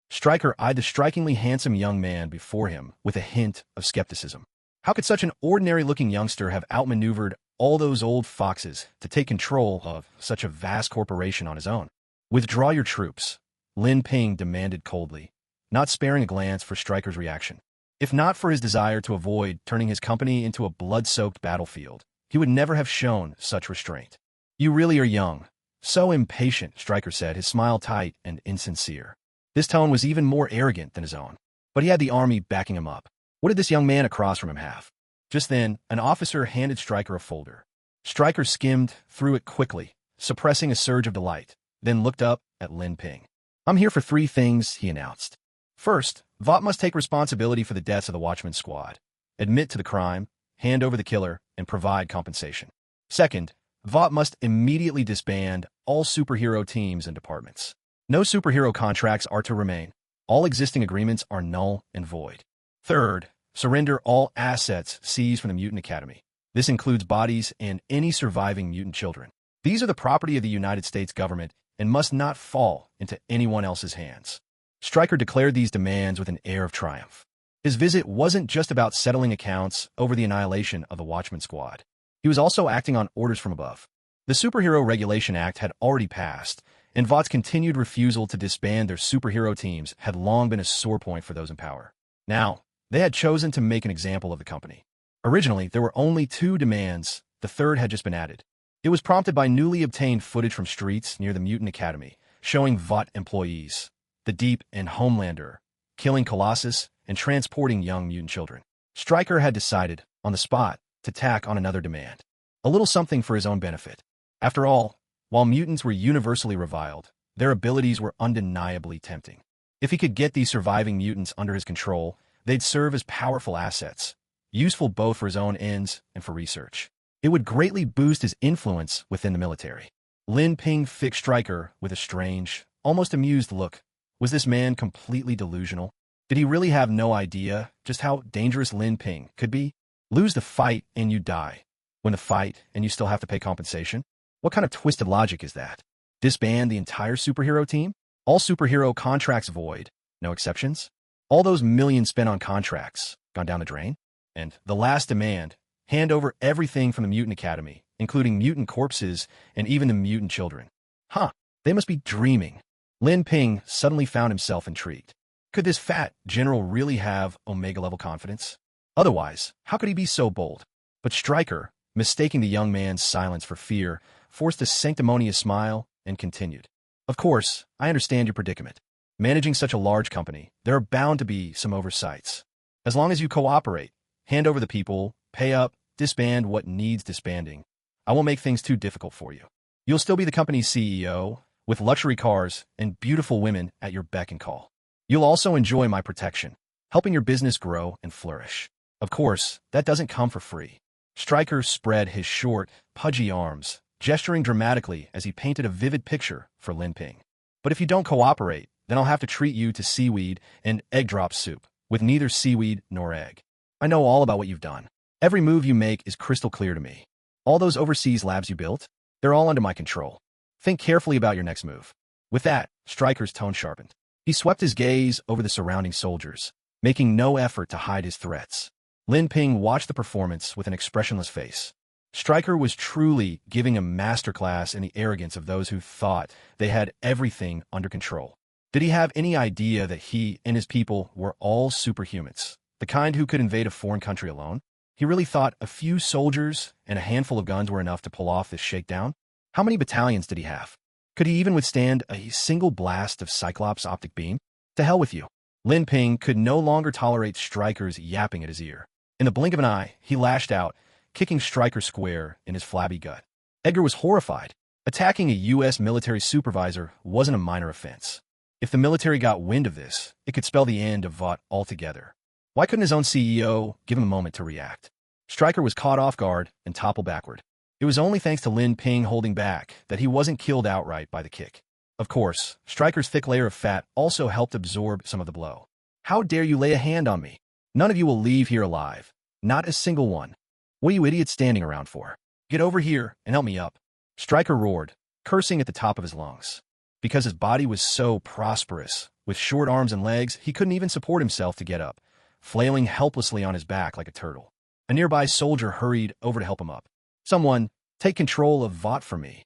Stryker eyed the strikingly handsome young man before him with a hint of skepticism. How could such an ordinary-looking youngster have outmaneuvered all those old foxes to take control of such a vast corporation on his own? Withdraw your troops, Lin Ping demanded coldly, not sparing a glance for Stryker's reaction. If not for his desire to avoid turning his company into a blood-soaked battlefield, he would never have shown such restraint. You really are young. So impatient, Stryker said, his smile tight and insincere. This tone was even more arrogant than his own. But he had the army backing him up. What did this young man across from him have? Just then, an officer handed Stryker a folder. Stryker skimmed through it quickly, suppressing a surge of delight, then looked up at Lin Ping. I'm here for 3 things, he announced. First, Vought must take responsibility for the deaths of the Watchman Squad, admit to the crime, hand over the killer, and provide compensation. Second, Vought must immediately disband all superhero teams and departments. No superhero contracts are to remain. All existing agreements are null and void. Third, surrender all assets seized from the Mutant Academy. This includes bodies and any surviving mutant children. These are the property of the United States government and must not fall into anyone else's hands. Stryker declared these demands with an air of triumph. His visit wasn't just about settling accounts over the annihilation of the Watchman Squad. He was also acting on orders from above. The Superhero Regulation Act had already passed, and Vought's continued refusal to disband their superhero teams had long been a sore point for those in power. Now, they had chosen to make an example of the company. Originally, there were only 2 demands. The third had just been added. It was prompted by newly obtained footage from streets near the Mutant Academy, showing Vought employees, the Deep and Homelander, killing Colossus and transporting young mutant children. Stryker had decided, on the spot, to tack on another demand. A little something for his own benefit. After all, while mutants were universally reviled, their abilities were undeniably tempting. If he could get these surviving mutants under his control, they'd serve as powerful assets, useful both for his own ends and for research. It would greatly boost his influence within the military. Lin Ping fixed Stryker with a strange, almost amused look. Was this man completely delusional? Did he really have no idea just how dangerous Lin Ping could be? Lose the fight and you die. Win the fight and you still have to pay compensation? What kind of twisted logic is that? Disband the entire superhero team? All superhero contracts void? No exceptions? All those millions spent on contracts gone down the drain? And the last demand, hand over everything from the Mutant Academy, including mutant corpses and even the mutant children. Huh, they must be dreaming. Lin Ping suddenly found himself intrigued. Could this fat general really have Omega-level confidence? Otherwise, how could he be so bold? But Stryker, mistaking the young man's silence for fear, forced a sanctimonious smile and continued. Of course, I understand your predicament. Managing such a large company, there are bound to be some oversights. As long as you cooperate, hand over the people, pay up, disband what needs disbanding, I won't make things too difficult for you. You'll still be the company's CEO, with luxury cars and beautiful women at your beck and call. You'll also enjoy my protection, helping your business grow and flourish. Of course, that doesn't come for free. Stryker spread his short, pudgy arms, gesturing dramatically as he painted a vivid picture for Lin Ping. But if you don't cooperate, then I'll have to treat you to seaweed and egg drop soup, with neither seaweed nor egg. I know all about what you've done. Every move you make is crystal clear to me. All those overseas labs you built, they're all under my control. Think carefully about your next move. With that, Stryker's tone sharpened. He swept his gaze over the surrounding soldiers, making no effort to hide his threats. Lin Ping watched the performance with an expressionless face. Stryker was truly giving a masterclass in the arrogance of those who thought they had everything under control. Did he have any idea that he and his people were all superhumans, the kind who could invade a foreign country alone? He really thought a few soldiers and a handful of guns were enough to pull off this shakedown? How many battalions did he have? Could he even withstand a single blast of Cyclops' optic beam? To hell with you. Lin Ping could no longer tolerate Stryker's yapping at his ear. In the blink of an eye, he lashed out, kicking Stryker square in his flabby gut. Edgar was horrified. Attacking a U.S. military supervisor wasn't a minor offense. If the military got wind of this, it could spell the end of Vought altogether. Why couldn't his own CEO give him a moment to react? Stryker was caught off guard and toppled backward. It was only thanks to Lin Ping holding back that he wasn't killed outright by the kick. Of course, Stryker's thick layer of fat also helped absorb some of the blow. How dare you lay a hand on me? None of you will leave here alive. Not a single one. What are you idiots standing around for? Get over here and help me up. Stryker roared, cursing at the top of his lungs. Because his body was so prosperous, with short arms and legs, he couldn't even support himself to get up, flailing helplessly on his back like a turtle. A nearby soldier hurried over to help him up. Someone, take control of Vought for me.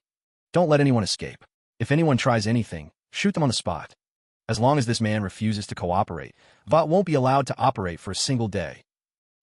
Don't let anyone escape. If anyone tries anything, shoot them on the spot. As long as this man refuses to cooperate, Vought won't be allowed to operate for a single day.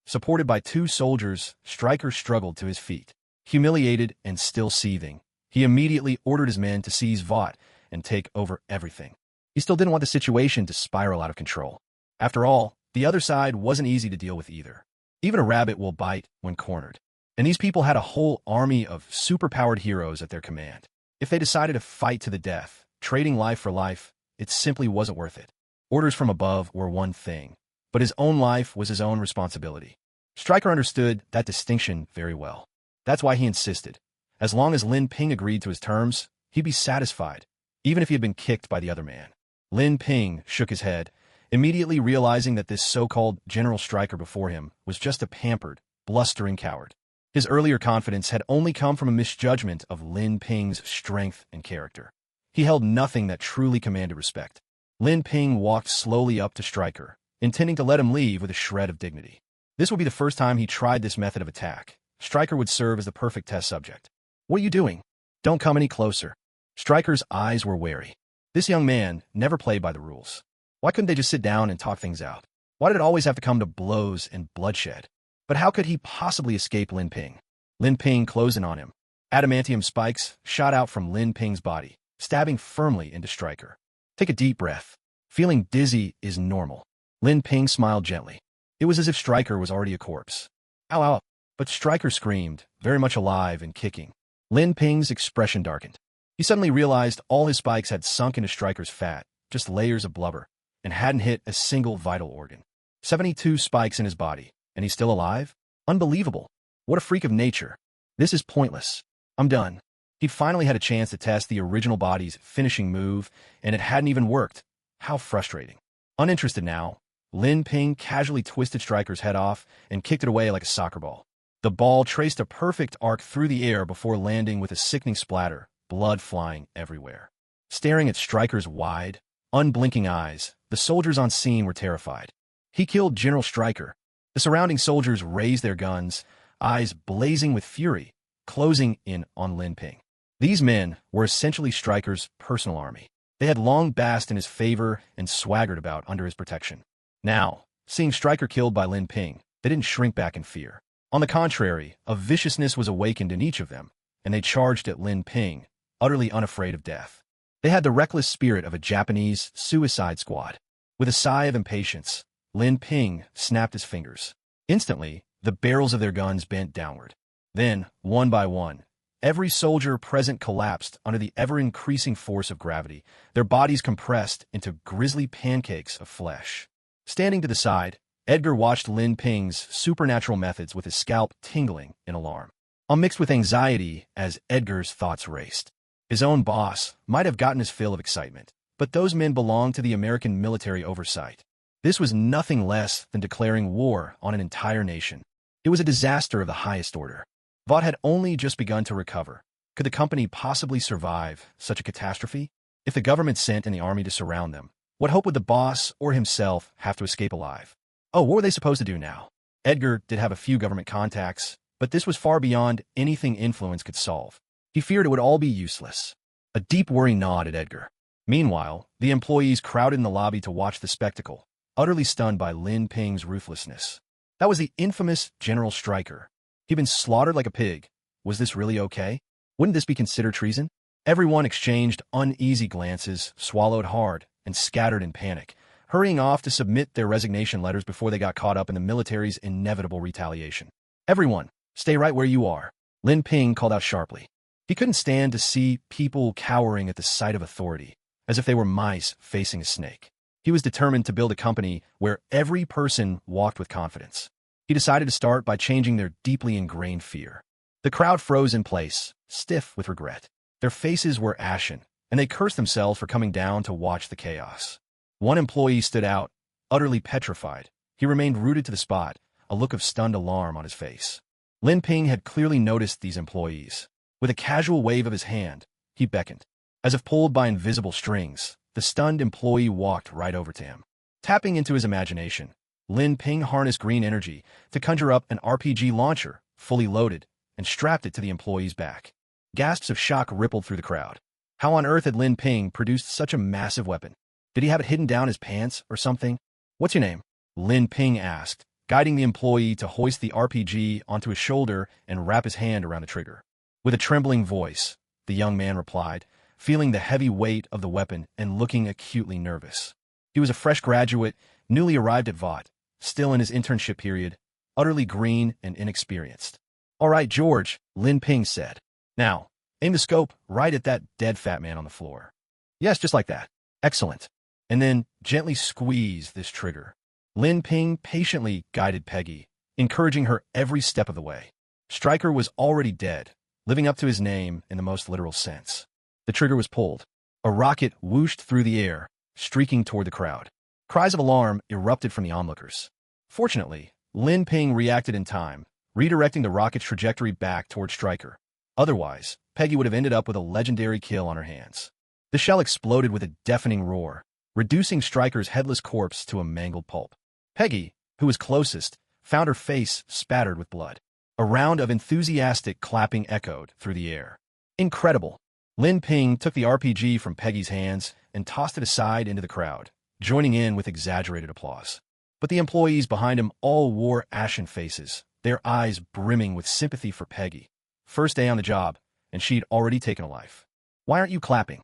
Supported by two soldiers, Stryker struggled to his feet. Humiliated and still seething, he immediately ordered his men to seize Vought and take over everything. He still didn't want the situation to spiral out of control. After all, the other side wasn't easy to deal with either. Even a rabbit will bite when cornered. And these people had a whole army of superpowered heroes at their command. If they decided to fight to the death, trading life for life, it simply wasn't worth it. Orders from above were one thing, but his own life was his own responsibility. Stryker understood that distinction very well. That's why he insisted. As long as Lin Ping agreed to his terms, he'd be satisfied, even if he had been kicked by the other man. Lin Ping shook his head, immediately realizing that this so-called General Stryker before him was just a pampered, blustering coward. His earlier confidence had only come from a misjudgment of Lin Ping's strength and character. He held nothing that truly commanded respect. Lin Ping walked slowly up to Stryker, intending to let him leave with a shred of dignity. This would be the first time he tried this method of attack. Stryker would serve as the perfect test subject. What are you doing? Don't come any closer. Stryker's eyes were wary. This young man never played by the rules. Why couldn't they just sit down and talk things out? Why did it always have to come to blows and bloodshed? But how could he possibly escape Lin Ping? Lin Ping closed in on him. Adamantium spikes shot out from Lin Ping's body, stabbing firmly into Stryker. Take a deep breath. Feeling dizzy is normal. Lin Ping smiled gently. It was as if Stryker was already a corpse. Ow, ow. But Stryker screamed, very much alive and kicking. Lin Ping's expression darkened. He suddenly realized all his spikes had sunk into Stryker's fat, just layers of blubber, and hadn't hit a single vital organ. 72 spikes in his body, and he's still alive? Unbelievable. What a freak of nature. This is pointless. I'm done. He'd finally had a chance to test the original body's finishing move, and it hadn't even worked. How frustrating. Uninterested now, Lin Ping casually twisted Stryker's head off and kicked it away like a soccer ball. The ball traced a perfect arc through the air before landing with a sickening splatter, blood flying everywhere. Staring at Stryker's wide, unblinking eyes, the soldiers on scene were terrified. He killed General Stryker. The surrounding soldiers raised their guns, eyes blazing with fury, closing in on Lin Ping. These men were essentially Stryker's personal army. They had long basked in his favor and swaggered about under his protection. Now, seeing Stryker killed by Lin Ping, they didn't shrink back in fear. On the contrary, a viciousness was awakened in each of them, and they charged at Lin Ping, utterly unafraid of death. They had the reckless spirit of a Japanese suicide squad. With a sigh of impatience, Lin Ping snapped his fingers. Instantly, the barrels of their guns bent downward. Then, one by one, every soldier present collapsed under the ever-increasing force of gravity, their bodies compressed into grisly pancakes of flesh. Standing to the side, Edgar watched Lin Ping's supernatural methods with his scalp tingling in alarm. Mixed with anxiety as Edgar's thoughts raced. His own boss might have gotten his fill of excitement, but those men belonged to the American military oversight. This was nothing less than declaring war on an entire nation. It was a disaster of the highest order. Vought had only just begun to recover. Could the company possibly survive such a catastrophe? If the government sent in the army to surround them, what hope would the boss or himself have to escape alive? Oh, what were they supposed to do now? Edgar did have a few government contacts, but this was far beyond anything influence could solve. He feared it would all be useless. A deep worry gnawed at Edgar. Meanwhile, the employees crowded in the lobby to watch the spectacle, utterly stunned by Lin Ping's ruthlessness. That was the infamous General Stryker. He'd been slaughtered like a pig. Was this really okay? Wouldn't this be considered treason? Everyone exchanged uneasy glances, swallowed hard, and scattered in panic, hurrying off to submit their resignation letters before they got caught up in the military's inevitable retaliation. Everyone, stay right where you are, Lin Ping called out sharply. He couldn't stand to see people cowering at the sight of authority, as if they were mice facing a snake. He was determined to build a company where every person walked with confidence. He decided to start by changing their deeply ingrained fear. The crowd froze in place, stiff with regret. Their faces were ashen, and they cursed themselves for coming down to watch the chaos. One employee stood out, utterly petrified. He remained rooted to the spot, a look of stunned alarm on his face. Lin Ping had clearly noticed these employees. With a casual wave of his hand, he beckoned. As if pulled by invisible strings, the stunned employee walked right over to him. Tapping into his imagination, Lin Ping harnessed green energy to conjure up an RPG launcher, fully loaded, and strapped it to the employee's back. Gasps of shock rippled through the crowd. How on earth had Lin Ping produced such a massive weapon? Did he have it hidden down his pants or something? What's your name? Lin Ping asked, guiding the employee to hoist the RPG onto his shoulder and wrap his hand around the trigger. With a trembling voice, the young man replied, feeling the heavy weight of the weapon and looking acutely nervous. He was a fresh graduate, newly arrived at Vought, still in his internship period, utterly green and inexperienced. All right, George, Lin Ping said. Now, aim the scope right at that dead fat man on the floor. Yes, just like that. Excellent. And then gently squeeze this trigger. Lin Ping patiently guided Peggy, encouraging her every step of the way. Stryker was already dead, living up to his name in the most literal sense. The trigger was pulled. A rocket whooshed through the air, streaking toward the crowd. Cries of alarm erupted from the onlookers. Fortunately, Lin Ping reacted in time, redirecting the rocket's trajectory back toward Stryker. Otherwise, Peggy would have ended up with a legendary kill on her hands. The shell exploded with a deafening roar, reducing Stryker's headless corpse to a mangled pulp. Peggy, who was closest, found her face spattered with blood. A round of enthusiastic clapping echoed through the air. Incredible! Lin Ping took the RPG from Peggy's hands and tossed it aside into the crowd, joining in with exaggerated applause. But the employees behind him all wore ashen faces, their eyes brimming with sympathy for Peggy. First day on the job, and she'd already taken a life. Why aren't you clapping?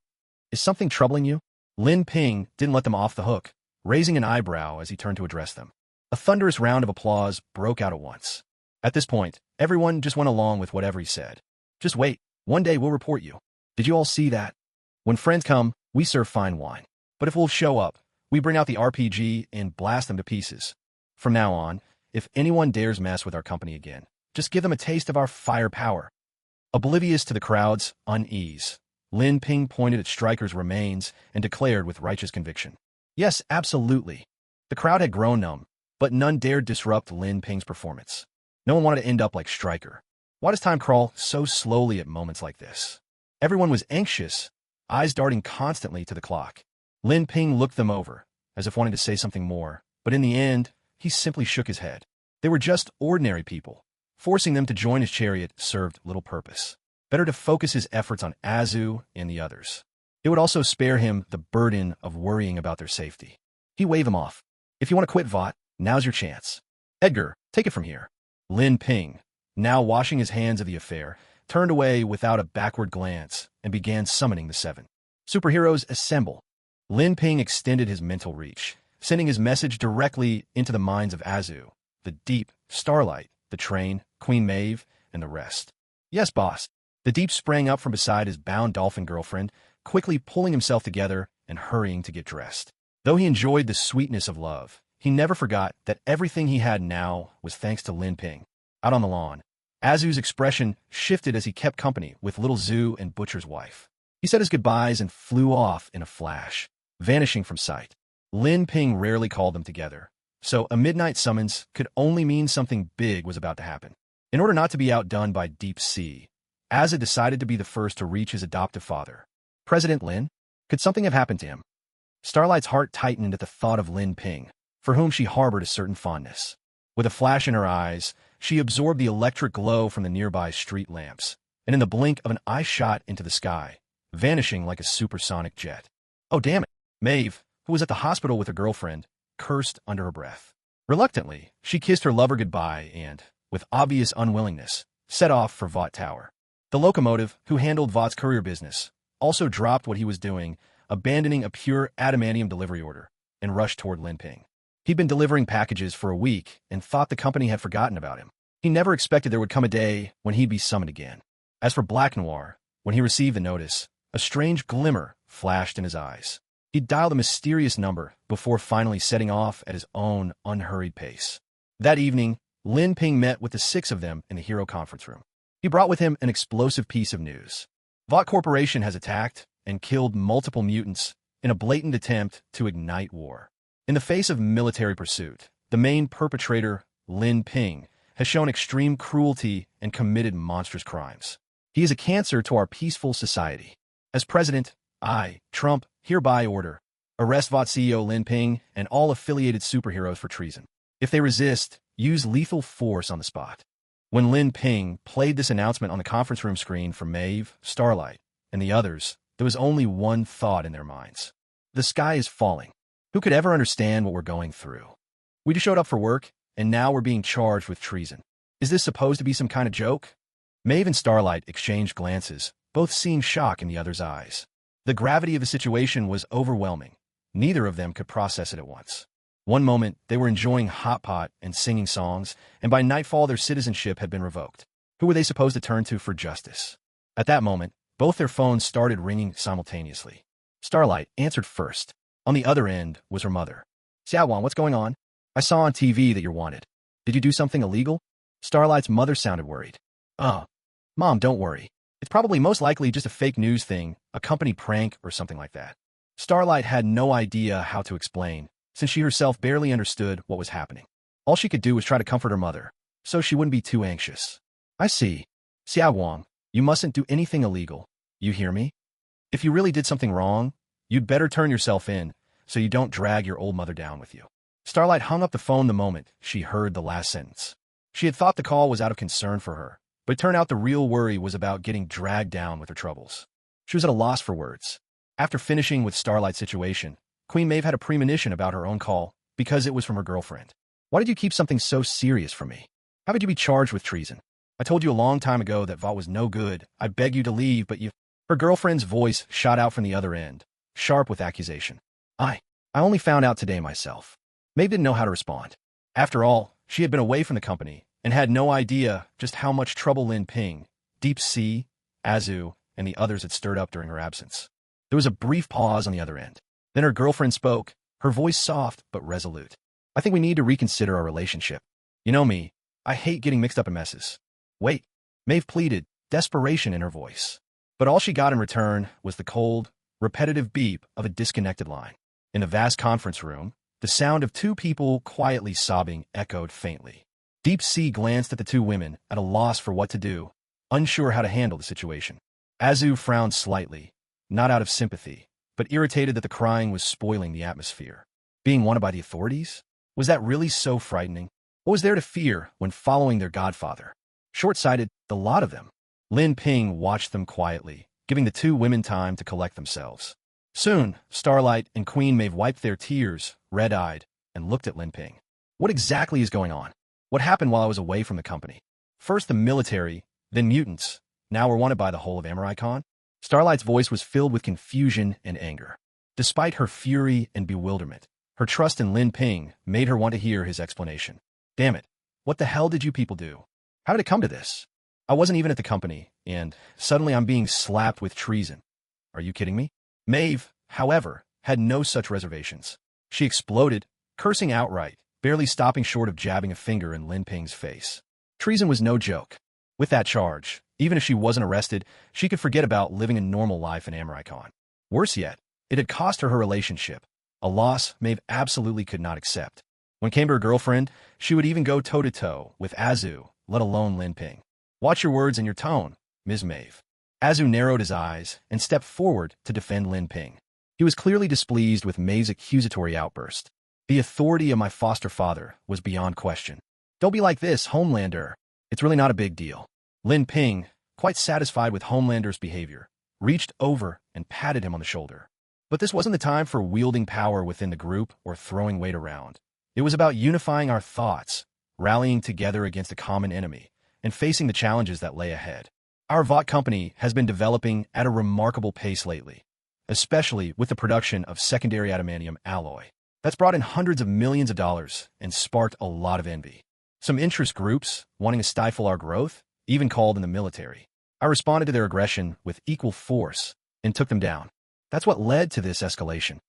Is something troubling you? Lin Ping didn't let them off the hook, raising an eyebrow as he turned to address them. A thunderous round of applause broke out at once. At this point, everyone just went along with whatever he said. Just wait, one day we'll report you. Did you all see that? When friends come, we serve fine wine. But if wolves show up, we bring out the RPG and blast them to pieces. From now on, if anyone dares mess with our company again, just give them a taste of our firepower. Oblivious to the crowd's unease, Lin Ping pointed at Stryker's remains and declared with righteous conviction. Yes, absolutely. The crowd had grown numb, but none dared disrupt Lin Ping's performance. No one wanted to end up like Stryker. Why does time crawl so slowly at moments like this? Everyone was anxious, eyes darting constantly to the clock. Lin Ping looked them over, as if wanting to say something more, but in the end, he simply shook his head. They were just ordinary people. Forcing them to join his chariot served little purpose. Better to focus his efforts on Azu and the others. It would also spare him the burden of worrying about their safety. He waved them off. If you want to quit Vought, now's your chance. Edgar, take it from here. Lin Ping, now washing his hands of the affair, turned away without a backward glance and began summoning the 7. Superheroes assemble. Lin Ping extended his mental reach, sending his message directly into the minds of Azu, the Deep, Starlight, the Train, Queen Maeve, and the rest. Yes, boss. The Deep sprang up from beside his bound dolphin girlfriend, quickly pulling himself together and hurrying to get dressed. Though he enjoyed the sweetness of love, he never forgot that everything he had now was thanks to Lin Ping. Out on the lawn, Azu's expression shifted as he kept company with little Zhu and Butcher's wife. He said his goodbyes and flew off in a flash, vanishing from sight. Lin Ping rarely called them together, so a midnight summons could only mean something big was about to happen. In order not to be outdone by Deep Sea, Azu decided to be the first to reach his adoptive father. President Lin? Could something have happened to him? Starlight's heart tightened at the thought of Lin Ping, for whom she harbored a certain fondness. With a flash in her eyes, she absorbed the electric glow from the nearby street lamps, and in the blink of an eye shot into the sky, vanishing like a supersonic jet. Oh, damn it. Maeve, who was at the hospital with her girlfriend, cursed under her breath. Reluctantly, she kissed her lover goodbye and, with obvious unwillingness, set off for Vought Tower. The locomotive, who handled Vought's courier business, also dropped what he was doing, abandoning a pure adamantium delivery order, and rushed toward Lin Ping. He'd been delivering packages for a week and thought the company had forgotten about him. He never expected there would come a day when he'd be summoned again. As for Black Noir, when he received the notice, a strange glimmer flashed in his eyes. He'd dialed a mysterious number before finally setting off at his own unhurried pace. That evening, Lin Ping met with the 6 of them in the hero conference room. He brought with him an explosive piece of news. Vought Corporation has attacked and killed multiple mutants in a blatant attempt to ignite war. In the face of military pursuit, the main perpetrator, Lin Ping, has shown extreme cruelty and committed monstrous crimes. He is a cancer to our peaceful society. As president, I, Trump, hereby order, arrest Vought CEO Lin Ping and all affiliated superheroes for treason. If they resist, use lethal force on the spot. When Lin Ping played this announcement on the conference room screen for Maeve, Starlight, and the others, there was only one thought in their minds. The sky is falling. Who could ever understand what we're going through? We just showed up for work, and now we're being charged with treason. Is this supposed to be some kind of joke? Maeve and Starlight exchanged glances, both seeing shock in the other's eyes. The gravity of the situation was overwhelming. Neither of them could process it at once. One moment, they were enjoying hot pot and singing songs, and by nightfall their citizenship had been revoked. Who were they supposed to turn to for justice? At that moment, both their phones started ringing simultaneously. Starlight answered first. On the other end was her mother. Xiaowan, what's going on? I saw on TV that you're wanted. Did you do something illegal? Starlight's mother sounded worried. Mom, don't worry. It's probably most likely just a fake news thing, a company prank or something like that. Starlight had no idea how to explain, since she herself barely understood what was happening. All she could do was try to comfort her mother, so she wouldn't be too anxious. I see. Xiaowan, you mustn't do anything illegal. You hear me? If you really did something wrong, you'd better turn yourself in, so you don't drag your old mother down with you. Starlight hung up the phone the moment she heard the last sentence. She had thought the call was out of concern for her, but it turned out the real worry was about getting dragged down with her troubles. She was at a loss for words. After finishing with Starlight's situation, Queen Maeve had a premonition about her own call because it was from her girlfriend. Why did you keep something so serious from me? How could you be charged with treason? I told you a long time ago that Vought was no good. I beg you to leave, but you... Her girlfriend's voice shot out from the other end, sharp with accusation. I only found out today myself. Maeve didn't know how to respond. After all, she had been away from the company and had no idea just how much trouble Lin Ping, Deep Sea, Azu, and the others had stirred up during her absence. There was a brief pause on the other end. Then her girlfriend spoke, her voice soft but resolute. I think we need to reconsider our relationship. You know me, I hate getting mixed up in messes. Wait, Maeve pleaded, desperation in her voice. But all she got in return was the cold, repetitive beep of a disconnected line. In the vast conference room, The sound of two people quietly sobbing echoed faintly. Deep Sea glanced at the two women, at a loss for what to do, unsure how to handle the situation. Azu frowned slightly, not out of sympathy, but irritated that the crying was spoiling the atmosphere. Being wanted by the authorities? Was that really so frightening? What was there to fear when following their godfather? Short-sighted, the lot of them. Lin Ping watched them quietly, giving the two women time to collect themselves. Soon, Starlight and Queen Maeve wiped their tears, red-eyed, and looked at Lin Ping. What exactly is going on? What happened while I was away from the company? First the military, then mutants. Now we're wanted by the whole of Americon? Starlight's voice was filled with confusion and anger. Despite her fury and bewilderment, her trust in Lin Ping made her want to hear his explanation. Damn it. What the hell did you people do? How did it come to this? I wasn't even at the company, and suddenly I'm being slapped with treason. Are you kidding me? Maeve, however, had no such reservations. She exploded, cursing outright, barely stopping short of jabbing a finger in Lin Ping's face. Treason was no joke. With that charge, even if she wasn't arrested, she could forget about living a normal life in Americon. Worse yet, it had cost her her relationship, a loss Maeve absolutely could not accept. When it came to her girlfriend, she would even go toe-to-toe with Azu, let alone Lin Ping. Watch your words and your tone, Ms. Maeve. Azu narrowed his eyes and stepped forward to defend Lin Ping. He was clearly displeased with Maeve's accusatory outburst. The authority of my foster father was beyond question. Don't be like this, Homelander. It's really not a big deal. Lin Ping, quite satisfied with Homelander's behavior, reached over and patted him on the shoulder. But this wasn't the time for wielding power within the group or throwing weight around. It was about unifying our thoughts, rallying together against a common enemy, and facing the challenges that lay ahead. Our VOT company has been developing at a remarkable pace lately, especially with the production of secondary adamantium alloy. That's brought in hundreds of millions of dollars and sparked a lot of envy. Some interest groups, wanting to stifle our growth, even called in the military. I responded to their aggression with equal force and took them down. That's what led to this escalation.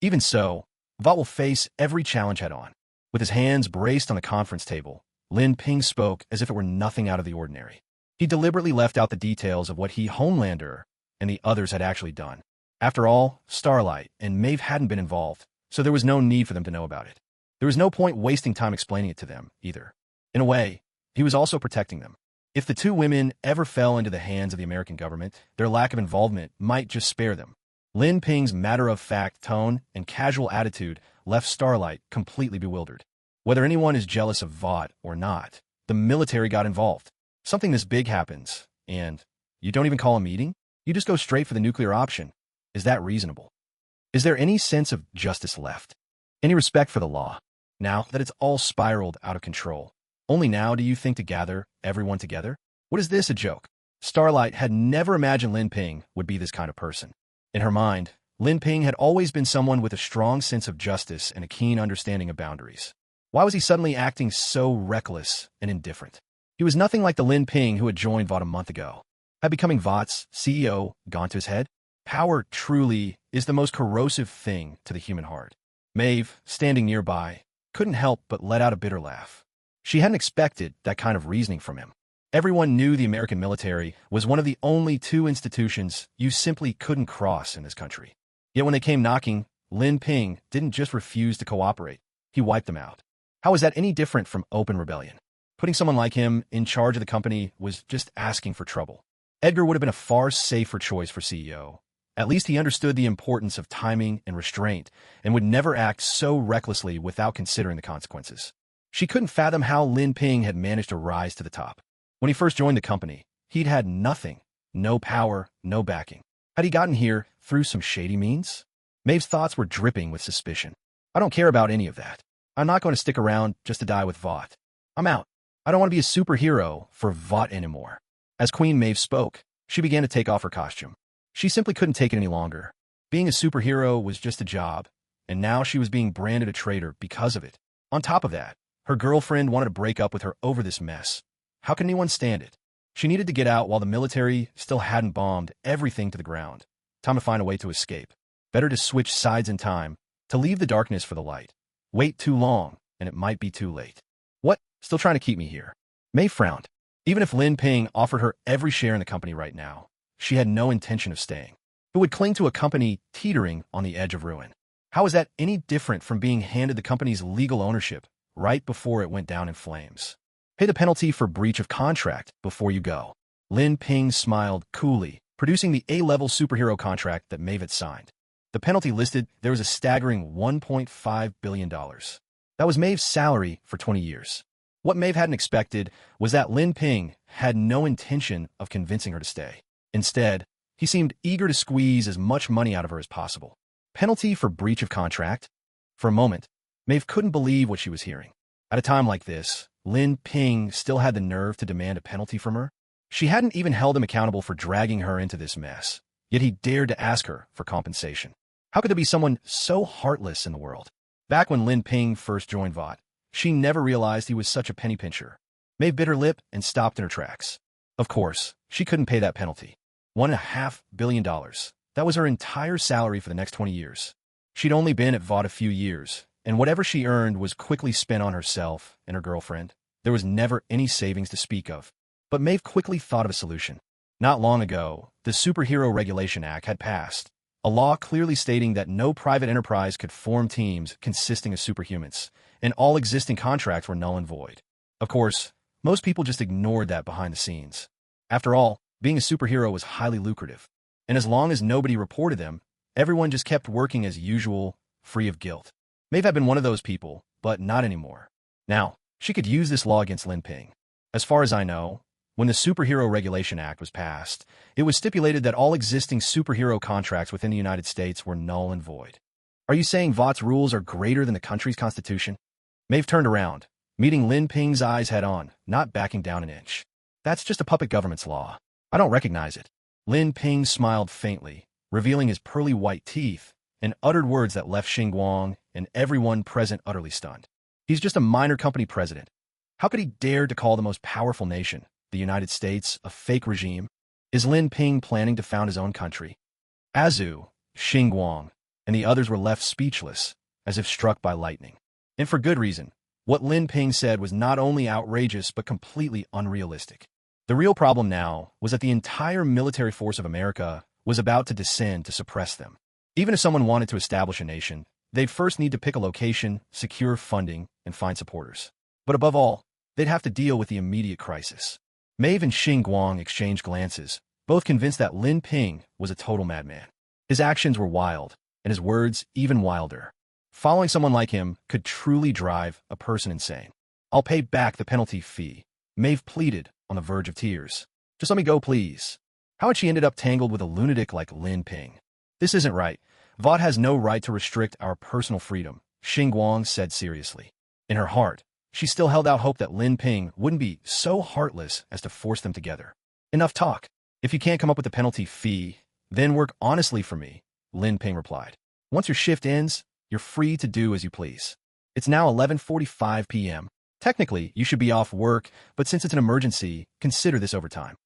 Even so, VOT will face every challenge head-on. With his hands braced on the conference table, Lin Ping spoke as if it were nothing out of the ordinary. He deliberately left out the details of what he, Homelander, and the others had actually done. After all, Starlight and Maeve hadn't been involved, so there was no need for them to know about it. There was no point wasting time explaining it to them, either. In a way, he was also protecting them. If the two women ever fell into the hands of the American government, their lack of involvement might just spare them. Lin Ping's matter-of-fact tone and casual attitude left Starlight completely bewildered. Whether anyone is jealous of VOT or not, the military got involved. Something this big happens, and you don't even call a meeting? You just go straight for the nuclear option. Is that reasonable? Is there any sense of justice left? Any respect for the law? Now that it's all spiraled out of control, only now do you think to gather everyone together? What is this, a joke? Starlight had never imagined Lin Ping would be this kind of person. In her mind, Lin Ping had always been someone with a strong sense of justice and a keen understanding of boundaries. Why was he suddenly acting so reckless and indifferent? He was nothing like the Lin Ping who had joined VOT a month ago. Had becoming VOT's CEO gone to his head? Power truly is the most corrosive thing to the human heart. Maeve, standing nearby, couldn't help but let out a bitter laugh. She hadn't expected that kind of reasoning from him. Everyone knew the American military was one of the only two institutions you simply couldn't cross in this country. Yet when they came knocking, Lin Ping didn't just refuse to cooperate. He wiped them out. How is that any different from open rebellion? Putting someone like him in charge of the company was just asking for trouble. Edgar would have been a far safer choice for CEO. At least he understood the importance of timing and restraint and would never act so recklessly without considering the consequences. She couldn't fathom how Lin Ping had managed to rise to the top. When he first joined the company, he'd had nothing, no power, no backing. Had he gotten here through some shady means? Maeve's thoughts were dripping with suspicion. I don't care about any of that. I'm not going to stick around just to die with VOT. I'm out. I don't want to be a superhero for VOT anymore. As Queen Maeve spoke, she began to take off her costume. She simply couldn't take it any longer. Being a superhero was just a job, and now she was being branded a traitor because of it. On top of that, her girlfriend wanted to break up with her over this mess. How can anyone stand it? She needed to get out while the military still hadn't bombed everything to the ground. Time to find a way to escape. Better to switch sides in time, to leave the darkness for the light. Wait too long, and it might be too late. What? Still trying to keep me here? Maeve frowned. Even if Lin Ping offered her every share in the company right now, she had no intention of staying. Who would cling to a company teetering on the edge of ruin? How is that any different from being handed the company's legal ownership right before it went down in flames? Pay the penalty for breach of contract before you go. Lin Ping smiled coolly, producing the A-level superhero contract that Maeve had signed. The penalty listed, there was a staggering $1.5 billion. That was Maeve's salary for 20 years. What Maeve hadn't expected was that Lin Ping had no intention of convincing her to stay. Instead, he seemed eager to squeeze as much money out of her as possible. Penalty for breach of contract? For a moment, Maeve couldn't believe what she was hearing. At a time like this, Lin Ping still had the nerve to demand a penalty from her. She hadn't even held him accountable for dragging her into this mess, yet he dared to ask her for compensation. How could there be someone so heartless in the world? Back when Lin Ping first joined VOT, she never realized he was such a penny pincher. Maeve bit her lip and stopped in her tracks. Of course, she couldn't pay that penalty. $1.5 billion. That was her entire salary for the next 20 years. She'd only been at VOT a few years, and whatever she earned was quickly spent on herself and her girlfriend. There was never any savings to speak of. But Maeve quickly thought of a solution. Not long ago, the Superhero Regulation Act had passed, a law clearly stating that no private enterprise could form teams consisting of superhumans, and all existing contracts were null and void. Of course, most people just ignored that behind the scenes. After all, being a superhero was highly lucrative, and as long as nobody reported them, everyone just kept working as usual, free of guilt. Maeve had been one of those people, but not anymore. Now, she could use this law against Lin Ping. As far as I know, when the Superhero Regulation Act was passed, it was stipulated that all existing superhero contracts within the United States were null and void. Are you saying VOT's rules are greater than the country's constitution? Maeve turned around, meeting Lin Ping's eyes head-on, not backing down an inch. That's just a puppet government's law. I don't recognize it. Lin Ping smiled faintly, revealing his pearly white teeth, and uttered words that left Xinguang and everyone present utterly stunned. He's just a minor company president. How could he dare to call the most powerful nation, the United States, a fake regime? Is Lin Ping planning to found his own country? Azu, Xinguang, and the others were left speechless, as if struck by lightning. And for good reason. What Lin Ping said was not only outrageous but completely unrealistic. The real problem now was that the entire military force of America was about to descend to suppress them. Even if someone wanted to establish a nation, they'd first need to pick a location, secure funding, and find supporters. But above all, they'd have to deal with the immediate crisis. Maeve and Xinguang exchanged glances, both convinced that Lin Ping was a total madman. His actions were wild, and his words even wilder. Following someone like him could truly drive a person insane. I'll pay back the penalty fee, Maeve pleaded, on the verge of tears. Just let me go, please. How had she ended up tangled with a lunatic like Lin Ping? This isn't right. VOT has no right to restrict our personal freedom, Xinguang said seriously. In her heart, she still held out hope that Lin Ping wouldn't be so heartless as to force them together. Enough talk. If you can't come up with the penalty fee, then work honestly for me, Lin Ping replied. Once your shift ends, you're free to do as you please. It's now 11:45 p.m. Technically, you should be off work, but since it's an emergency, consider this overtime.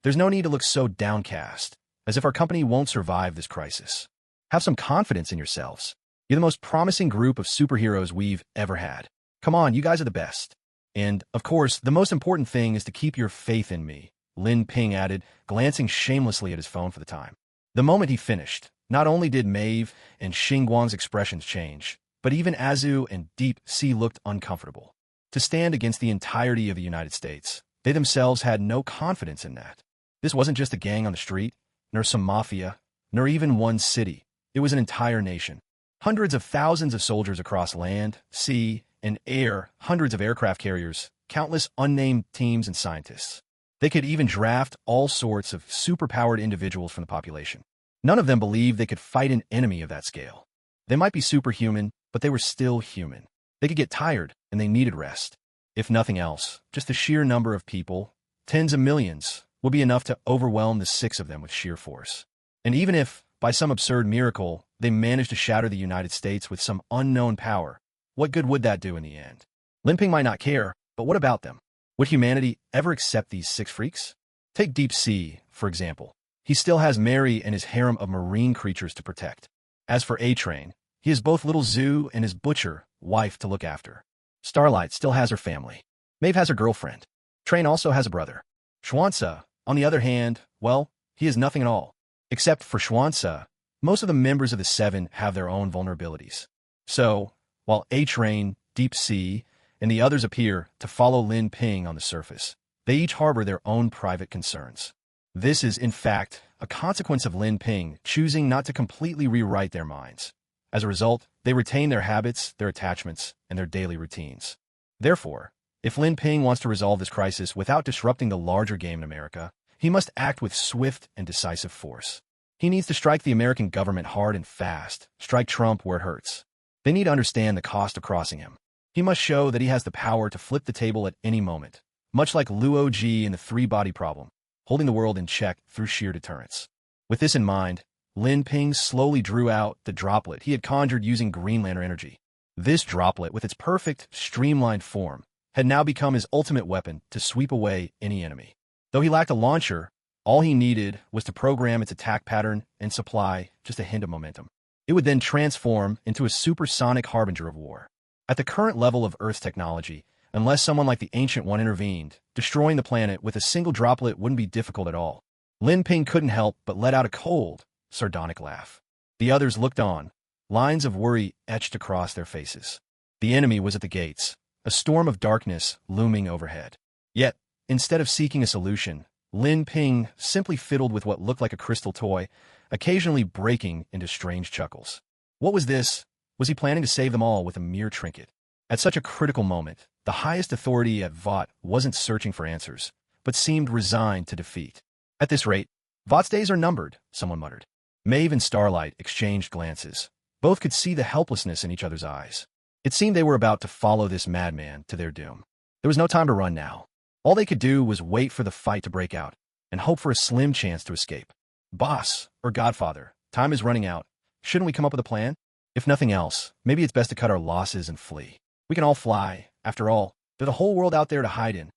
There's no need to look so downcast, as if our company won't survive this crisis. Have some confidence in yourselves. You're the most promising group of superheroes we've ever had. Come on, you guys are the best. And, of course, the most important thing is to keep your faith in me, Lin Ping added, glancing shamelessly at his phone for the time. The moment he finished, not only did Maeve and Xinguang's expressions change, but even Azu and Deep Sea looked uncomfortable. To stand against the entirety of the United States, they themselves had no confidence in that. This wasn't just a gang on the street, nor some mafia, nor even one city. It was an entire nation. Hundreds of thousands of soldiers across land, sea, and air, hundreds of aircraft carriers, countless unnamed teams and scientists. They could even draft all sorts of superpowered individuals from the population. None of them believed they could fight an enemy of that scale. They might be superhuman, but they were still human. They could get tired, and they needed rest. If nothing else, just the sheer number of people, tens of millions, would be enough to overwhelm the six of them with sheer force. And even if, by some absurd miracle, they managed to shatter the United States with some unknown power, what good would that do in the end? Lin Ping might not care, but what about them? Would humanity ever accept these six freaks? Take Deep Sea, for example. He still has Mary and his harem of marine creatures to protect. As for A-Train, he has both little Zoo and his butcher wife to look after. Starlight still has her family. Maeve has her girlfriend. Train also has a brother. Schwanza, on the other hand, well, he has nothing at all. Except for Schwanza, Most of the members of the Seven have their own vulnerabilities. So, while A-Train, Deep Sea, and the others appear to follow Lin Ping on the surface, they each harbor their own private concerns. This is, in fact, a consequence of Lin Ping choosing not to completely rewrite their minds. As a result, they retain their habits, their attachments, and their daily routines. Therefore, if Lin Ping wants to resolve this crisis without disrupting the larger game in America, he must act with swift and decisive force. He needs to strike the American government hard and fast, strike Trump where it hurts. They need to understand the cost of crossing him. He must show that he has the power to flip the table at any moment, much like Luo Ji in the three-body problem, holding the world in check through sheer deterrence. With this in mind, Lin Ping slowly drew out the droplet he had conjured using Green Lantern energy. This droplet, with its perfect, streamlined form, had now become his ultimate weapon to sweep away any enemy. Though he lacked a launcher, all he needed was to program its attack pattern and supply just a hint of momentum. It would then transform into a supersonic harbinger of war. At the current level of Earth's technology, unless someone like the Ancient One intervened, destroying the planet with a single droplet wouldn't be difficult at all. Lin Ping couldn't help but let out a cold, sardonic laugh. The others looked on, lines of worry etched across their faces. The enemy was at the gates, a storm of darkness looming overhead. Yet, instead of seeking a solution, Lin Ping simply fiddled with what looked like a crystal toy, occasionally breaking into strange chuckles. What was this? Was he planning to save them all with a mere trinket? At such a critical moment, the highest authority at Vought wasn't searching for answers, but seemed resigned to defeat. At this rate, Vought's days are numbered, someone muttered. Maeve and Starlight exchanged glances. Both could see the helplessness in each other's eyes. It seemed they were about to follow this madman to their doom. There was no time to run now. All they could do was wait for the fight to break out and hope for a slim chance to escape. Boss, or Godfather, time is running out. Shouldn't we come up with a plan? If nothing else, maybe it's best to cut our losses and flee. We can all fly. After all, there's a whole world out there to hide in.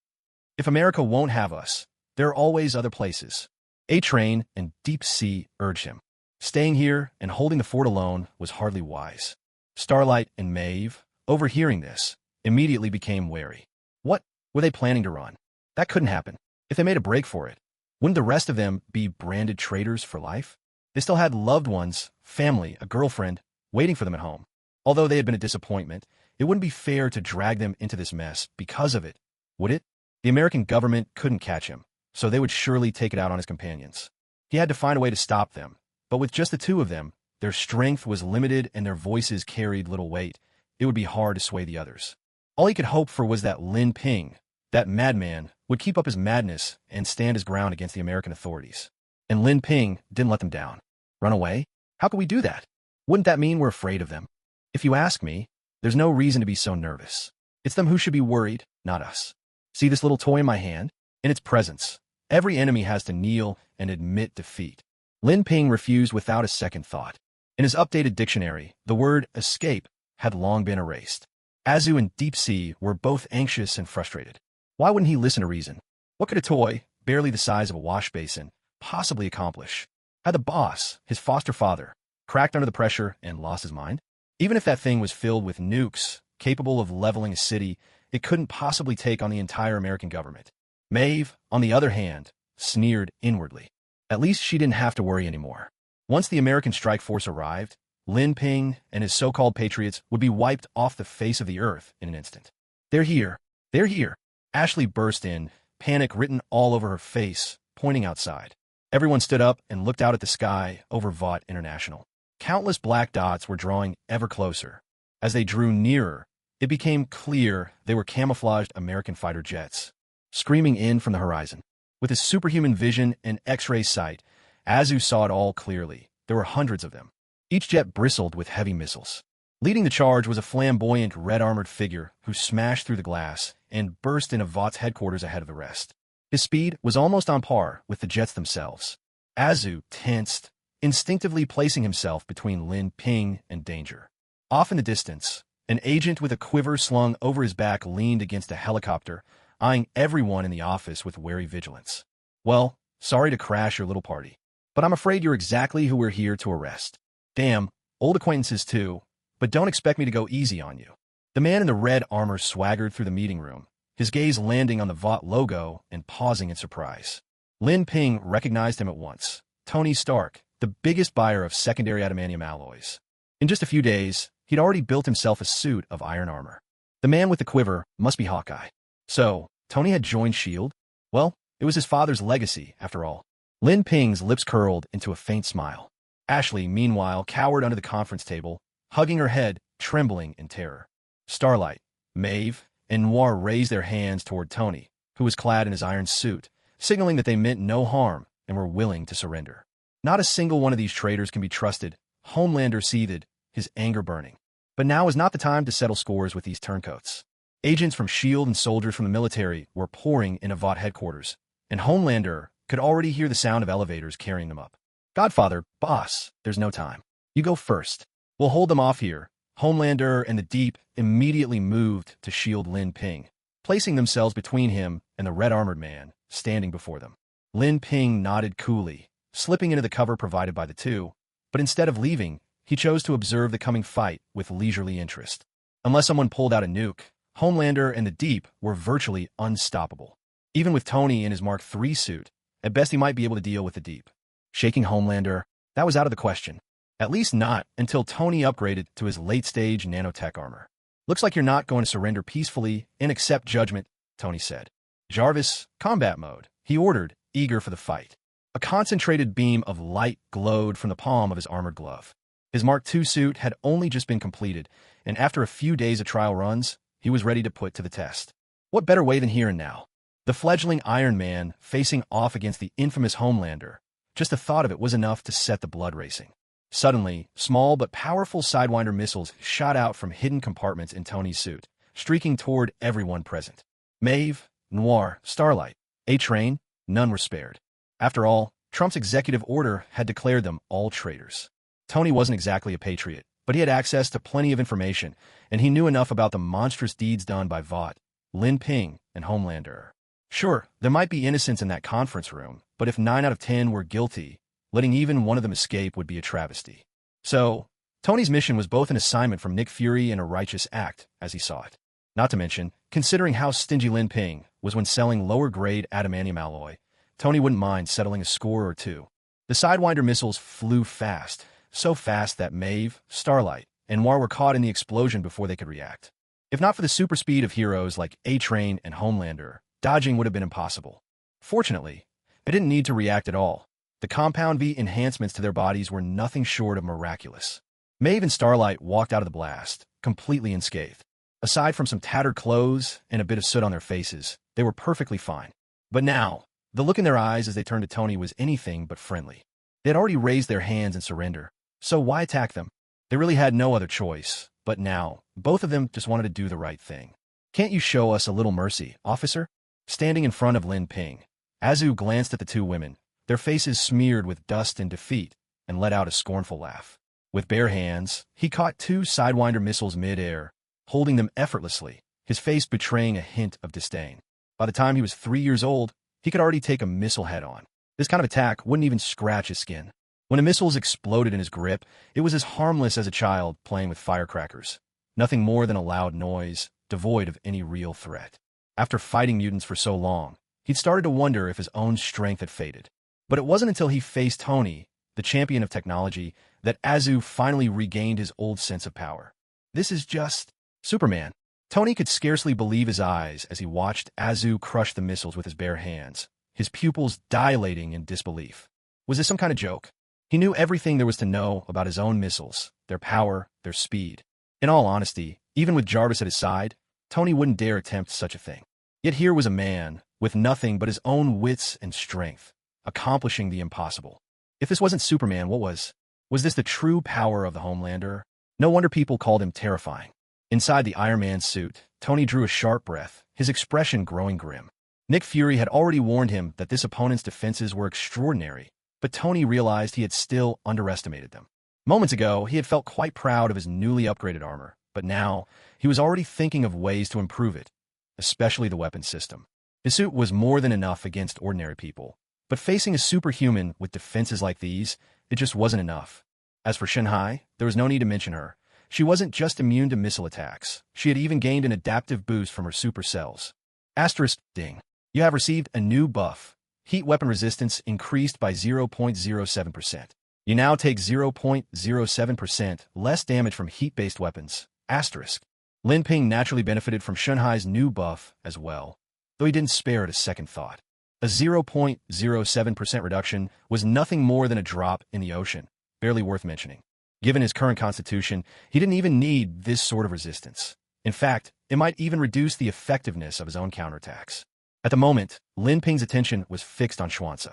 If America won't have us, there are always other places. A-Train and Deep Sea urged him. Staying here and holding the fort alone was hardly wise. Starlight and Maeve, overhearing this, immediately became wary. What? Were they planning to run? That couldn't happen. If they made a break for it, wouldn't the rest of them be branded traitors for life? They still had loved ones, family, a girlfriend, waiting for them at home. Although they had been a disappointment, it wouldn't be fair to drag them into this mess because of it, would it? The American government couldn't catch him, so they would surely take it out on his companions. He had to find a way to stop them, but with just the two of them, their strength was limited and their voices carried little weight. It would be hard to sway the others. All he could hope for was that Lin Ping, that madman, would keep up his madness and stand his ground against the American authorities. And Lin Ping didn't let them down. Run away? How could we do that? Wouldn't that mean we're afraid of them? If you ask me, there's no reason to be so nervous. It's them who should be worried, not us. See this little toy in my hand? In its presence, every enemy has to kneel and admit defeat. Lin Ping refused without a second thought. In his updated dictionary, the word escape had long been erased. Azu and Deep Sea were both anxious and frustrated. Why wouldn't he listen to reason? What could a toy, barely the size of a wash basin, possibly accomplish? Had the boss, his foster father, cracked under the pressure and lost his mind? Even if that thing was filled with nukes, capable of leveling a city, it couldn't possibly take on the entire American government. Maeve, on the other hand, sneered inwardly. At least she didn't have to worry anymore. Once the American strike force arrived, Lin Ping and his so-called patriots would be wiped off the face of the earth in an instant. They're here. They're here. Ashley burst in, panic written all over her face, pointing outside. Everyone stood up and looked out at the sky over Vought International. Countless black dots were drawing ever closer. As they drew nearer, it became clear they were camouflaged American fighter jets, screaming in from the horizon. With his superhuman vision and X-ray sight, Azu saw it all clearly. There were hundreds of them. Each jet bristled with heavy missiles. Leading the charge was a flamboyant red-armored figure who smashed through the glass and burst into Vought's headquarters ahead of the rest. His speed was almost on par with the jets themselves. Azu tensed, instinctively placing himself between Lin Ping and danger. Off in the distance, an agent with a quiver slung over his back leaned against a helicopter, eyeing everyone in the office with wary vigilance. Well, sorry to crash your little party, but I'm afraid you're exactly who we're here to arrest. Damn, old acquaintances too, but don't expect me to go easy on you. The man in the red armor swaggered through the meeting room, his gaze landing on the Vought logo and pausing in surprise. Lin Ping recognized him at once. Tony Stark, the biggest buyer of secondary adamantium alloys. In just a few days, he'd already built himself a suit of iron armor. The man with the quiver must be Hawkeye. So, Tony had joined S.H.I.E.L.D.? Well, it was his father's legacy, after all. Lin Ping's lips curled into a faint smile. Ashley, meanwhile, cowered under the conference table, hugging her head, trembling in terror. Starlight, Maeve, and Noir raised their hands toward Tony, who was clad in his iron suit, signaling that they meant no harm and were willing to surrender. Not a single one of these traitors can be trusted, Homelander seethed, his anger burning. But now is not the time to settle scores with these turncoats. Agents from S.H.I.E.L.D. and soldiers from the military were pouring into Vought headquarters, and Homelander could already hear the sound of elevators carrying them up. Godfather, boss, there's no time. You go first. We'll hold them off here. Homelander and the Deep immediately moved to shield Lin Ping, placing themselves between him and the red-armored man standing before them. Lin Ping nodded coolly, slipping into the cover provided by the two, but instead of leaving, he chose to observe the coming fight with leisurely interest. Unless someone pulled out a nuke, Homelander and the Deep were virtually unstoppable. Even with Tony in his Mark III suit, at best he might be able to deal with the Deep. Shaking Homelander, that was out of the question. At least not until Tony upgraded to his late-stage nanotech armor. Looks like you're not going to surrender peacefully and accept judgment, Tony said. Jarvis, combat mode, he ordered, eager for the fight. A concentrated beam of light glowed from the palm of his armored glove. His Mark II suit had only just been completed, and after a few days of trial runs, he was ready to put to the test. What better way than here and now? The fledgling Iron Man facing off against the infamous Homelander. Just the thought of it was enough to set the blood racing. Suddenly, small but powerful Sidewinder missiles shot out from hidden compartments in Tony's suit, streaking toward everyone present. Maeve, Noir, Starlight, A-Train, none were spared. After all, Trump's executive order had declared them all traitors. Tony wasn't exactly a patriot, but he had access to plenty of information, and he knew enough about the monstrous deeds done by Vought, Lin Ping, and Homelander. Sure, there might be innocents in that conference room, but if 9 out of 10 were guilty, letting even one of them escape would be a travesty. So, Tony's mission was both an assignment from Nick Fury and a righteous act, as he saw it. Not to mention, considering how stingy Lin Ping was when selling lower-grade adamantium alloy, Tony wouldn't mind settling a score or two. The Sidewinder missiles flew fast, so fast that Maeve, Starlight, and Noir were caught in the explosion before they could react. If not for the super speed of heroes like A-Train and Homelander, dodging would have been impossible. Fortunately, they didn't need to react at all. The Compound V enhancements to their bodies were nothing short of miraculous. Maeve and Starlight walked out of the blast, completely unscathed. Aside from some tattered clothes and a bit of soot on their faces, they were perfectly fine. But now, the look in their eyes as they turned to Tony was anything but friendly. They had already raised their hands in surrender, so why attack them? They really had no other choice, but now, both of them just wanted to do the right thing. Can't you show us a little mercy, officer? Standing in front of Lin Ping, Azu glanced at the two women, their faces smeared with dust and defeat, and let out a scornful laugh. With bare hands, he caught 2 Sidewinder missiles mid-air, holding them effortlessly, his face betraying a hint of disdain. By the time he was 3 years old, he could already take a missile head-on. This kind of attack wouldn't even scratch his skin. When the missiles exploded in his grip, it was as harmless as a child playing with firecrackers. Nothing more than a loud noise, devoid of any real threat. After fighting mutants for so long, he'd started to wonder if his own strength had faded. But it wasn't until he faced Tony, the champion of technology, that Azu finally regained his old sense of power. This is just Superman. Tony could scarcely believe his eyes as he watched Azu crush the missiles with his bare hands, his pupils dilating in disbelief. Was this some kind of joke? He knew everything there was to know about his own missiles, their power, their speed. In all honesty, even with Jarvis at his side, Tony wouldn't dare attempt such a thing. Yet here was a man, with nothing but his own wits and strength, accomplishing the impossible. If this wasn't Superman, what was? Was this the true power of the Homelander? No wonder people called him terrifying. Inside the Iron Man suit, Tony drew a sharp breath, his expression growing grim. Nick Fury had already warned him that this opponent's defenses were extraordinary, but Tony realized he had still underestimated them. Moments ago, he had felt quite proud of his newly upgraded armor, but now, he was already thinking of ways to improve it, especially the weapon system. His suit was more than enough against ordinary people, but facing a superhuman with defenses like these, it just wasn't enough. As for Shanghai, there was no need to mention her. She wasn't just immune to missile attacks, she had even gained an adaptive boost from her super cells. Asterisk, ding. You have received a new buff. Heat weapon resistance increased by 0.07%. You now take 0.07% less damage from heat-based weapons. Asterisk. Lin Ping naturally benefited from Shunhai's new buff as well, though he didn't spare it a second thought. A 0.07% reduction was nothing more than a drop in the ocean, barely worth mentioning. Given his current constitution, he didn't even need this sort of resistance. In fact, it might even reduce the effectiveness of his own counterattacks. At the moment, Lin Ping's attention was fixed on Xuanzi.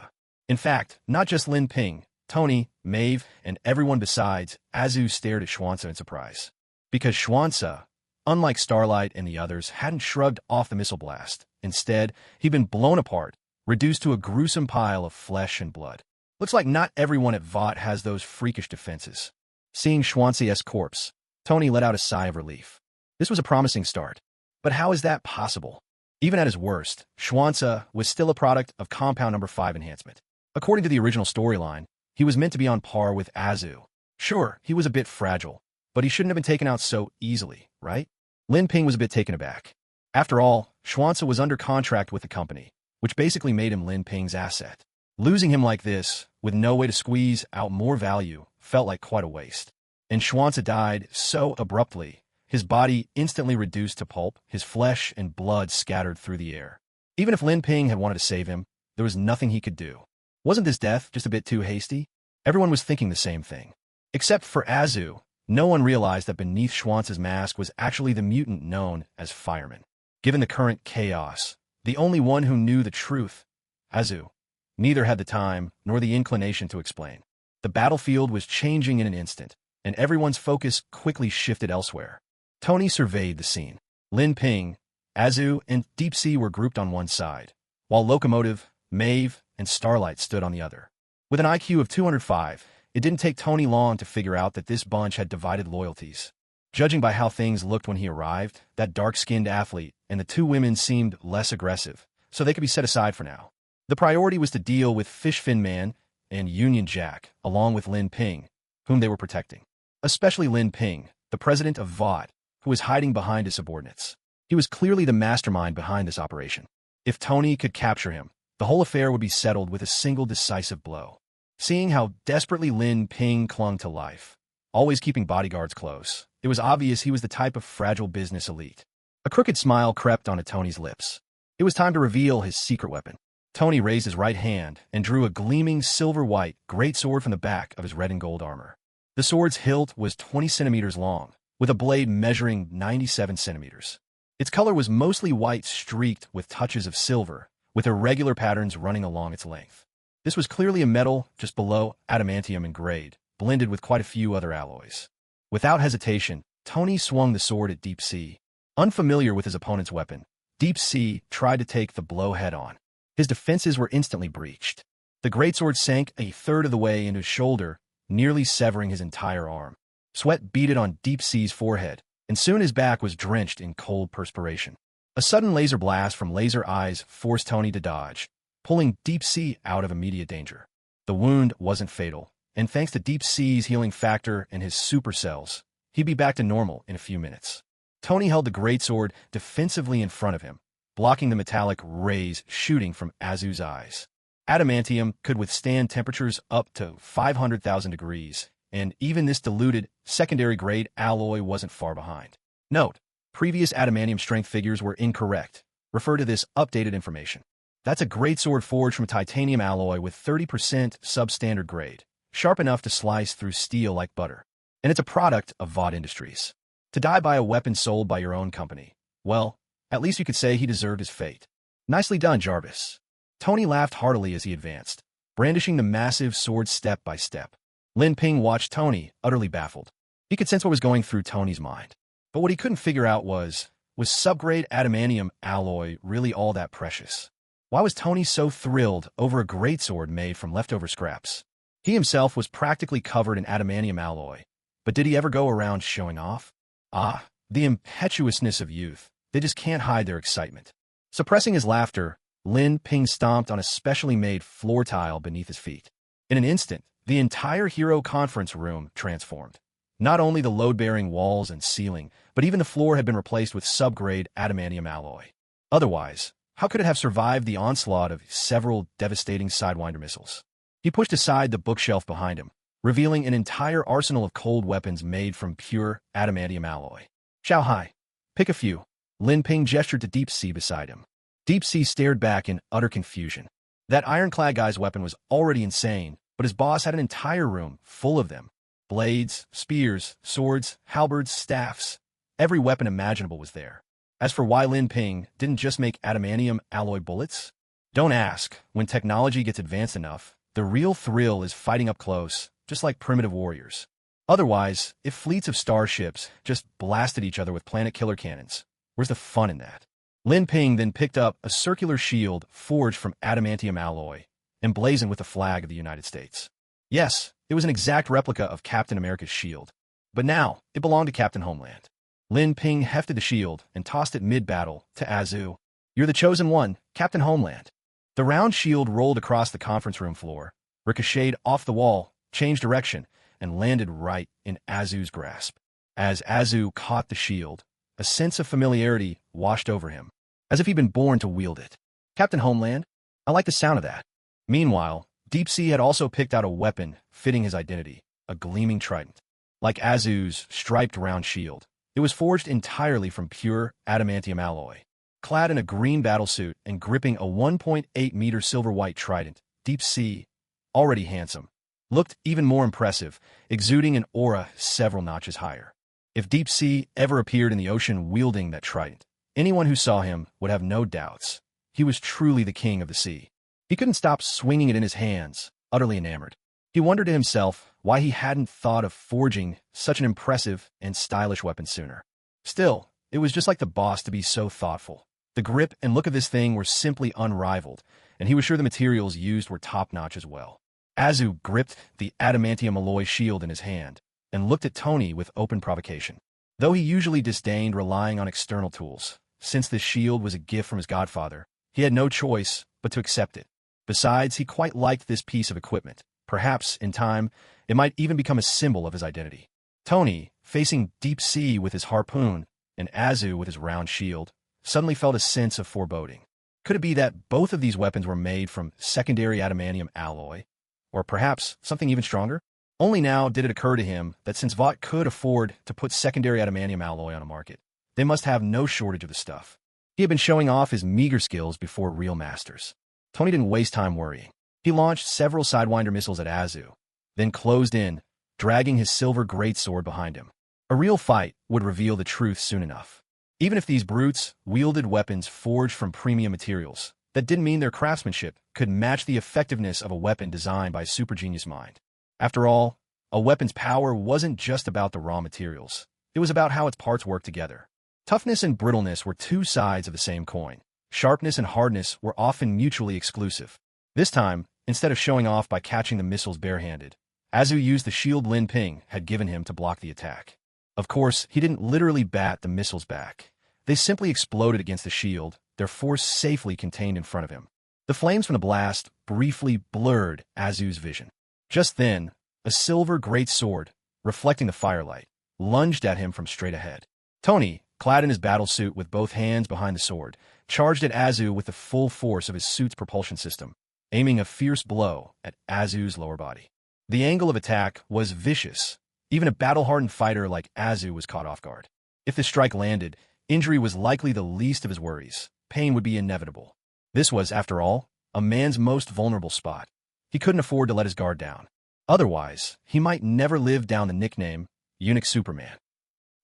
In fact, not just Lin Ping, Tony, Maeve, and everyone besides Azu stared at Xuanzi in surprise. Because Xuanzi, unlike Starlight and the others, hadn't shrugged off the missile blast. Instead, he'd been blown apart, reduced to a gruesome pile of flesh and blood. Looks like not everyone at VOT has those freakish defenses. Seeing Xuanzi's corpse, Tony let out a sigh of relief. This was a promising start. But how is that possible? Even at his worst, Xuanzi was still a product of compound number 5 enhancement. According to the original storyline, he was meant to be on par with Azu. Sure, he was a bit fragile, but he shouldn't have been taken out so easily, right? Lin Ping was a bit taken aback. After all, Xuanzi was under contract with the company, which basically made him Lin Ping's asset. Losing him like this, with no way to squeeze out more value, felt like quite a waste. And Xuanzi died so abruptly, his body instantly reduced to pulp, his flesh and blood scattered through the air. Even if Lin Ping had wanted to save him, there was nothing he could do. Wasn't this death just a bit too hasty? Everyone was thinking the same thing. Except for Azu, no one realized that beneath Xuanzi's mask was actually the mutant known as Fireman. Given the current chaos, the only one who knew the truth, Azu, neither had the time nor the inclination to explain. The battlefield was changing in an instant, and everyone's focus quickly shifted elsewhere. Tony surveyed the scene. Lin Ping, Azu, and Deep Sea were grouped on one side, while Locomotive, Maeve, and Starlight stood on the other. With an IQ of 205, it didn't take Tony long to figure out that this bunch had divided loyalties. Judging by how things looked when he arrived, that dark-skinned athlete and the two women seemed less aggressive, so they could be set aside for now. The priority was to deal with Fishfin Man and Union Jack, along with Lin Ping, whom they were protecting. Especially Lin Ping, the president of VOT, who was hiding behind his subordinates. He was clearly the mastermind behind this operation. If Tony could capture him, the whole affair would be settled with a single decisive blow. Seeing how desperately Lin Ping clung to life, always keeping bodyguards close, it was obvious he was the type of fragile business elite. A crooked smile crept onto Tony's lips. It was time to reveal his secret weapon. Tony raised his right hand and drew a gleaming silver-white greatsword from the back of his red and gold armor. The sword's hilt was 20 centimeters long, with a blade measuring 97 centimeters. Its color was mostly white streaked with touches of silver, with irregular patterns running along its length. This was clearly a metal just below adamantium in grade, blended with quite a few other alloys. Without hesitation, Tony swung the sword at Deep Sea. Unfamiliar with his opponent's weapon, Deep Sea tried to take the blow head-on. His defenses were instantly breached. The greatsword sank a third of the way into his shoulder, nearly severing his entire arm. Sweat beaded on Deep Sea's forehead, and soon his back was drenched in cold perspiration. A sudden laser blast from Laser Eyes forced Tony to dodge, pulling Deep Sea out of immediate danger. The wound wasn't fatal, and thanks to Deep Sea's healing factor and his supercells, he'd be back to normal in a few minutes. Tony held the greatsword defensively in front of him, blocking the metallic rays shooting from Azu's eyes. Adamantium could withstand temperatures up to 500,000 degrees, and even this diluted, secondary-grade alloy wasn't far behind. Note: previous adamantium strength figures were incorrect. Refer to this updated information. That's a greatsword forged from titanium alloy with 30% substandard grade, sharp enough to slice through steel like butter. And it's a product of VOD Industries. To die by a weapon sold by your own company, well, at least you could say he deserved his fate. Nicely done, Jarvis. Tony laughed heartily as he advanced, brandishing the massive sword step by step. Lin Ping watched Tony, utterly baffled. He could sense what was going through Tony's mind. But what he couldn't figure out was subgrade adamantium alloy really all that precious? Why was Tony so thrilled over a greatsword made from leftover scraps? He himself was practically covered in adamantium alloy, but did he ever go around showing off? Ah, the impetuousness of youth. They just can't hide their excitement. Suppressing his laughter, Lin Ping stomped on a specially made floor tile beneath his feet. In an instant, the entire hero conference room transformed. Not only the load-bearing walls and ceiling, but even the floor had been replaced with subgrade adamantium alloy. Otherwise, how could it have survived the onslaught of several devastating Sidewinder missiles? He pushed aside the bookshelf behind him, revealing an entire arsenal of cold weapons made from pure adamantium alloy. Xiao Hai, pick a few. Lin Ping gestured to Deep Sea beside him. Deep Sea stared back in utter confusion. That ironclad guy's weapon was already insane, but his boss had an entire room full of them. Blades, spears, swords, halberds, staffs. Every weapon imaginable was there. As for why Lin Ping didn't just make adamantium alloy bullets? Don't ask. When technology gets advanced enough, the real thrill is fighting up close, just like primitive warriors. Otherwise, if fleets of starships just blasted each other with planet-killer cannons, where's the fun in that? Lin Ping then picked up a circular shield forged from adamantium alloy, emblazoned with the flag of the United States. Yes, it was an exact replica of Captain America's shield, but now it belonged to Captain Homeland. Lin Ping hefted the shield and tossed it mid-battle to Azu. You're the chosen one, Captain Homeland. The round shield rolled across the conference room floor, ricocheted off the wall, changed direction, and landed right in Azu's grasp. As Azu caught the shield, a sense of familiarity washed over him, as if he'd been born to wield it. Captain Homeland? I like the sound of that. Meanwhile, Deep Sea had also picked out a weapon fitting his identity, a gleaming trident. Like Azu's striped round shield, it was forged entirely from pure adamantium alloy. Clad in a green battlesuit and gripping a 1.8-meter silver-white trident, Deep Sea, already handsome, looked even more impressive, exuding an aura several notches higher. If Deep Sea ever appeared in the ocean wielding that trident, anyone who saw him would have no doubts. He was truly the king of the sea. He couldn't stop swinging it in his hands, utterly enamored. He wondered to himself why he hadn't thought of forging such an impressive and stylish weapon sooner. Still, it was just like the boss to be so thoughtful. The grip and look of this thing were simply unrivaled, and he was sure the materials used were top-notch as well. Azu gripped the adamantium alloy shield in his hand and looked at Tony with open provocation. Though he usually disdained relying on external tools, since this shield was a gift from his godfather, he had no choice but to accept it. Besides, he quite liked this piece of equipment. Perhaps, in time, it might even become a symbol of his identity. Tony, facing Deep Sea with his harpoon and Azu with his round shield, suddenly felt a sense of foreboding. Could it be that both of these weapons were made from secondary adamantium alloy? Or perhaps something even stronger? Only now did it occur to him that since Vought could afford to put secondary adamantium alloy on a market, they must have no shortage of the stuff. He had been showing off his meager skills before real masters. Tony didn't waste time worrying. He launched several Sidewinder missiles at Azu, then closed in, dragging his silver greatsword behind him. A real fight would reveal the truth soon enough. Even if these brutes wielded weapons forged from premium materials, that didn't mean their craftsmanship could match the effectiveness of a weapon designed by a super genius mind. After all, a weapon's power wasn't just about the raw materials. It was about how its parts worked together. Toughness and brittleness were two sides of the same coin. Sharpness and hardness were often mutually exclusive. This time, instead of showing off by catching the missiles barehanded, Azu used the shield Lin Ping had given him to block the attack. Of course, he didn't literally bat the missiles back. They simply exploded against the shield, their force safely contained in front of him. The flames from the blast briefly blurred Azu's vision. Just then, a silver great sword, reflecting the firelight, lunged at him from straight ahead. Tony, clad in his battle suit with both hands behind the sword, charged at Azu with the full force of his suit's propulsion system, aiming a fierce blow at Azu's lower body. The angle of attack was vicious. Even a battle-hardened fighter like Azu was caught off guard. If the strike landed, injury was likely the least of his worries. Pain would be inevitable. This was, after all, a man's most vulnerable spot. He couldn't afford to let his guard down. Otherwise, he might never live down the nickname Eunuch Superman.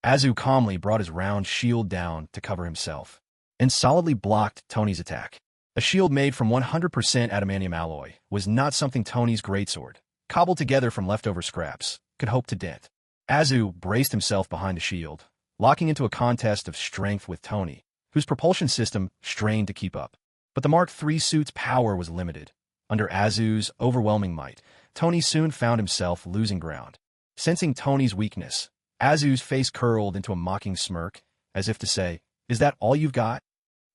Azu calmly brought his round shield down to cover himself, and solidly blocked Tony's attack. A shield made from 100% adamantium alloy was not something Tony's greatsword, cobbled together from leftover scraps, could hope to dent. Azu braced himself behind the shield, locking into a contest of strength with Tony, whose propulsion system strained to keep up. But the Mark III suit's power was limited. Under Azu's overwhelming might, Tony soon found himself losing ground. Sensing Tony's weakness, Azu's face curled into a mocking smirk, as if to say, "Is that all you've got?"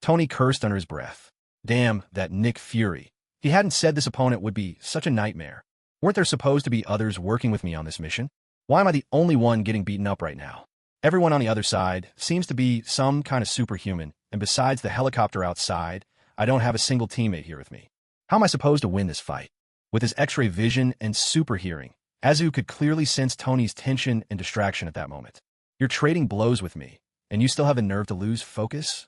Tony cursed under his breath. Damn, that Nick Fury. He hadn't said this opponent would be such a nightmare. Weren't there supposed to be others working with me on this mission? Why am I the only one getting beaten up right now? Everyone on the other side seems to be some kind of superhuman, and besides the helicopter outside, I don't have a single teammate here with me. How am I supposed to win this fight? With his X-ray vision and super hearing, Azu could clearly sense Tony's tension and distraction at that moment. You're trading blows with me, and you still have the nerve to lose focus?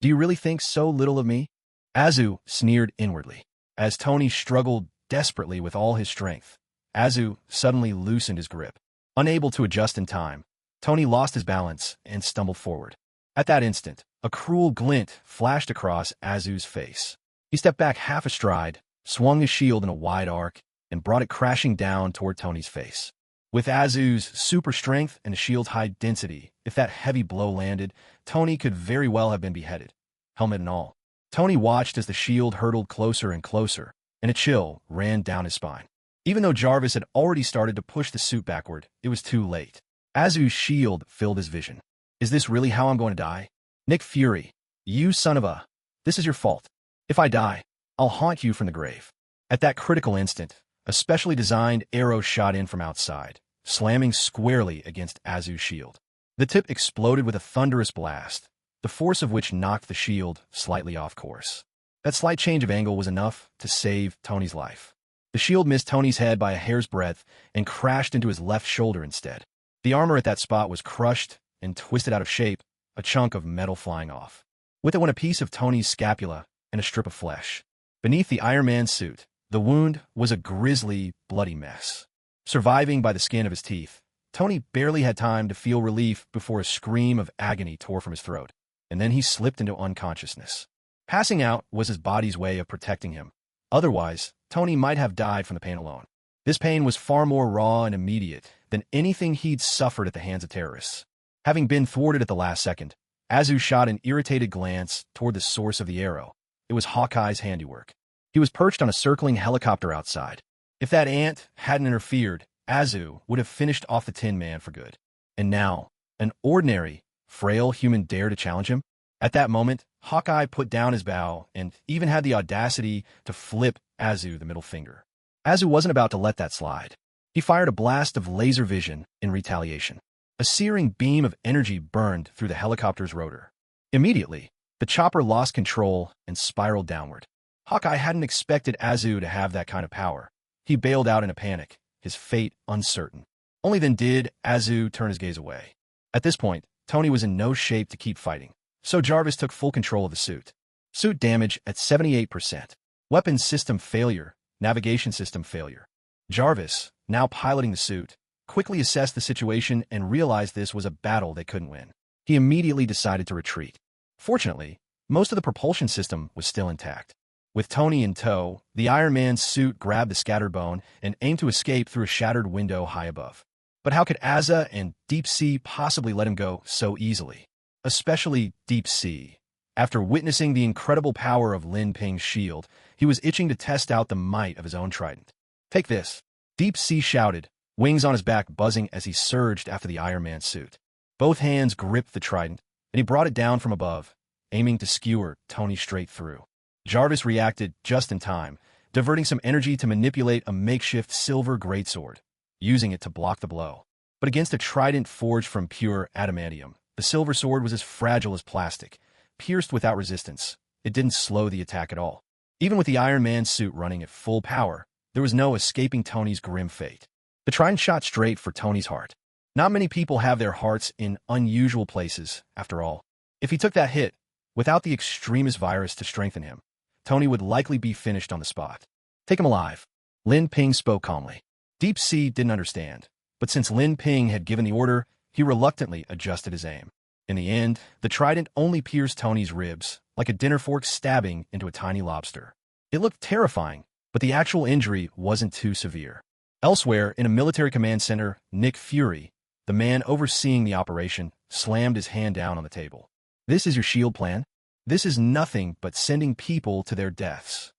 Do you really think so little of me? Azu sneered inwardly. As Tony struggled desperately with all his strength, Azu suddenly loosened his grip. Unable to adjust in time, Tony lost his balance and stumbled forward. At that instant, a cruel glint flashed across Azu's face. He stepped back half a stride, swung his shield in a wide arc, and brought it crashing down toward Tony's face. With Azu's super strength and the shield's high density, if that heavy blow landed, Tony could very well have been beheaded, helmet and all. Tony watched as the shield hurtled closer and closer, and a chill ran down his spine. Even though Jarvis had already started to push the suit backward, it was too late. Azu's shield filled his vision. Is this really how I'm going to die? Nick Fury, you son of a... This is your fault. If I die, I'll haunt you from the grave. At that critical instant, a specially designed arrow shot in from outside, slamming squarely against Azu's shield. The tip exploded with a thunderous blast, the force of which knocked the shield slightly off course. That slight change of angle was enough to save Tony's life. The shield missed Tony's head by a hair's breadth and crashed into his left shoulder instead. The armor at that spot was crushed and twisted out of shape, a chunk of metal flying off. With it went a piece of Tony's scapula and a strip of flesh. Beneath the Iron Man suit, the wound was a grisly, bloody mess. Surviving by the skin of his teeth, Tony barely had time to feel relief before a scream of agony tore from his throat, and then he slipped into unconsciousness. Passing out was his body's way of protecting him. Otherwise, Tony might have died from the pain alone. This pain was far more raw and immediate than anything he'd suffered at the hands of terrorists. Having been thwarted at the last second, Azu shot an irritated glance toward the source of the arrow. It was Hawkeye's handiwork. He was perched on a circling helicopter outside. If that ant hadn't interfered, Azu would have finished off the Tin Man for good. And now, an ordinary, frail human dared to challenge him? At that moment, Hawkeye put down his bow and even had the audacity to flip Azu the middle finger. Azu wasn't about to let that slide. He fired a blast of laser vision in retaliation. A searing beam of energy burned through the helicopter's rotor. Immediately, the chopper lost control and spiraled downward. Hawkeye hadn't expected Azu to have that kind of power. He bailed out in a panic, his fate uncertain. Only then did Azu turn his gaze away. At this point, Tony was in no shape to keep fighting, so Jarvis took full control of the suit. Suit damage at 78%. Weapons system failure, navigation system failure. Jarvis, now piloting the suit, quickly assessed the situation and realized this was a battle they couldn't win. He immediately decided to retreat. Fortunately, most of the propulsion system was still intact. With Tony in tow, the Iron Man's suit grabbed the scattered bone and aimed to escape through a shattered window high above. But how could Asa and Deep Sea possibly let him go so easily? Especially Deep Sea. After witnessing the incredible power of Lin Ping's shield, he was itching to test out the might of his own trident. Take this, Deep Sea shouted, wings on his back buzzing as he surged after the Iron Man suit. Both hands gripped the trident, and he brought it down from above, aiming to skewer Tony straight through. Jarvis reacted just in time, diverting some energy to manipulate a makeshift silver greatsword, using it to block the blow. But against a trident forged from pure adamantium, the silver sword was as fragile as plastic. Pierced without resistance, it didn't slow the attack at all. Even with the Iron Man suit running at full power, there was no escaping Tony's grim fate. The trident shot straight for Tony's heart. Not many people have their hearts in unusual places, after all. If he took that hit, without the extremist virus to strengthen him, Tony would likely be finished on the spot. Take him alive. Lin Ping spoke calmly. Deep Sea didn't understand, but since Lin Ping had given the order, he reluctantly adjusted his aim. In the end, the trident only pierced Tony's ribs, like a dinner fork stabbing into a tiny lobster. It looked terrifying, but the actual injury wasn't too severe. Elsewhere, in a military command center, Nick Fury, the man overseeing the operation, slammed his hand down on the table. This is your shield plan? This is nothing but sending people to their deaths.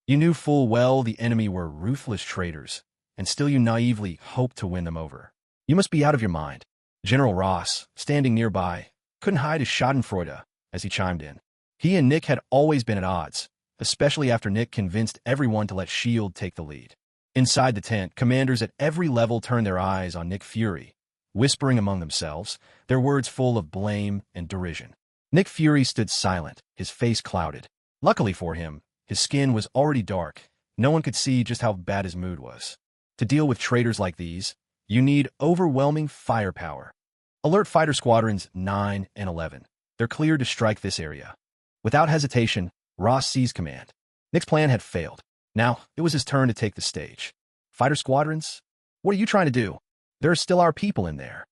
You knew full well the enemy were ruthless traitors, and still you naively hoped to win them over. You must be out of your mind. General Ross, standing nearby, couldn't hide his schadenfreude as he chimed in. He and Nick had always been at odds, especially after Nick convinced everyone to let S.H.I.E.L.D. take the lead. Inside the tent, commanders at every level turned their eyes on Nick Fury, whispering among themselves, their words full of blame and derision. Nick Fury stood silent, his face clouded. Luckily for him, his skin was already dark. No one could see just how bad his mood was. To deal with traitors like these, you need overwhelming firepower. Alert Fighter Squadrons 9 and 11. They're cleared to strike this area. Without hesitation, Ross seized command. Nick's plan had failed. Now, it was his turn to take the stage. Fighter Squadrons? What are you trying to do? There are still our people in there.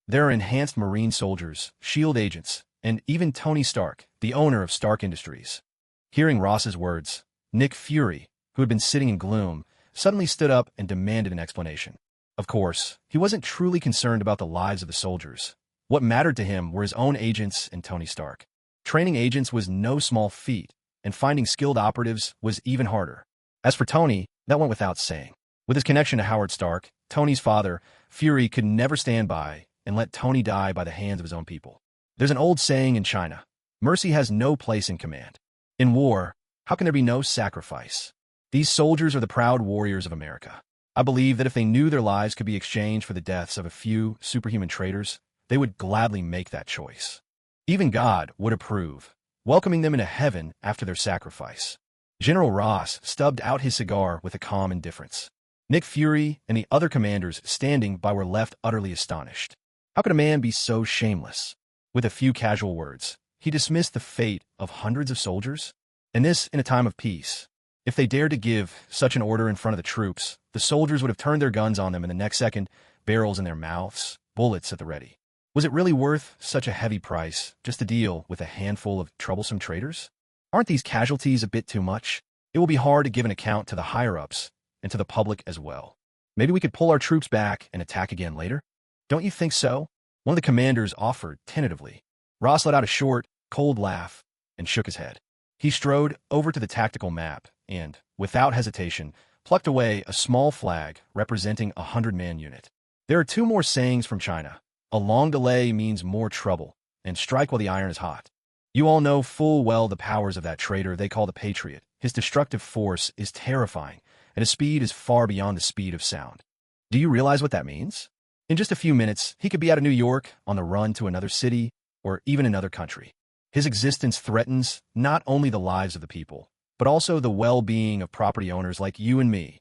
There are enhanced Marine soldiers, SHIELD agents, and even Tony Stark, the owner of Stark Industries. Hearing Ross's words, Nick Fury, who had been sitting in gloom, suddenly stood up and demanded an explanation. Of course, he wasn't truly concerned about the lives of the soldiers. What mattered to him were his own agents and Tony Stark. Training agents was no small feat, and finding skilled operatives was even harder. As for Tony, that went without saying. With his connection to Howard Stark, Tony's father, Fury could never stand by and let Tony die by the hands of his own people. There's an old saying in China, mercy has no place in command. In war, how can there be no sacrifice? These soldiers are the proud warriors of America. I believe that if they knew their lives could be exchanged for the deaths of a few superhuman traitors, they would gladly make that choice. Even God would approve, welcoming them into heaven after their sacrifice. General Ross stubbed out his cigar with a calm indifference. Nick Fury and the other commanders standing by were left utterly astonished. How could a man be so shameless? With a few casual words, he dismissed the fate of hundreds of soldiers, and this in a time of peace. If they dared to give such an order in front of the troops, the soldiers would have turned their guns on them in the next second, barrels in their mouths, bullets at the ready. Was it really worth such a heavy price just to deal with a handful of troublesome traitors? Aren't these casualties a bit too much? It will be hard to give an account to the higher-ups and to the public as well. Maybe we could pull our troops back and attack again later? Don't you think so? One of the commanders offered tentatively. Ross let out a short, cold laugh and shook his head. He strode over to the tactical map and, without hesitation, plucked away a small flag representing a 100-man unit. There are two more sayings from China. A long delay means more trouble, and strike while the iron is hot. You all know full well the powers of that traitor they call the Patriot. His destructive force is terrifying, and his speed is far beyond the speed of sound. Do you realize what that means? In just a few minutes, he could be out of New York, on the run to another city, or even another country. His existence threatens not only the lives of the people, but also the well-being of property owners like you and me.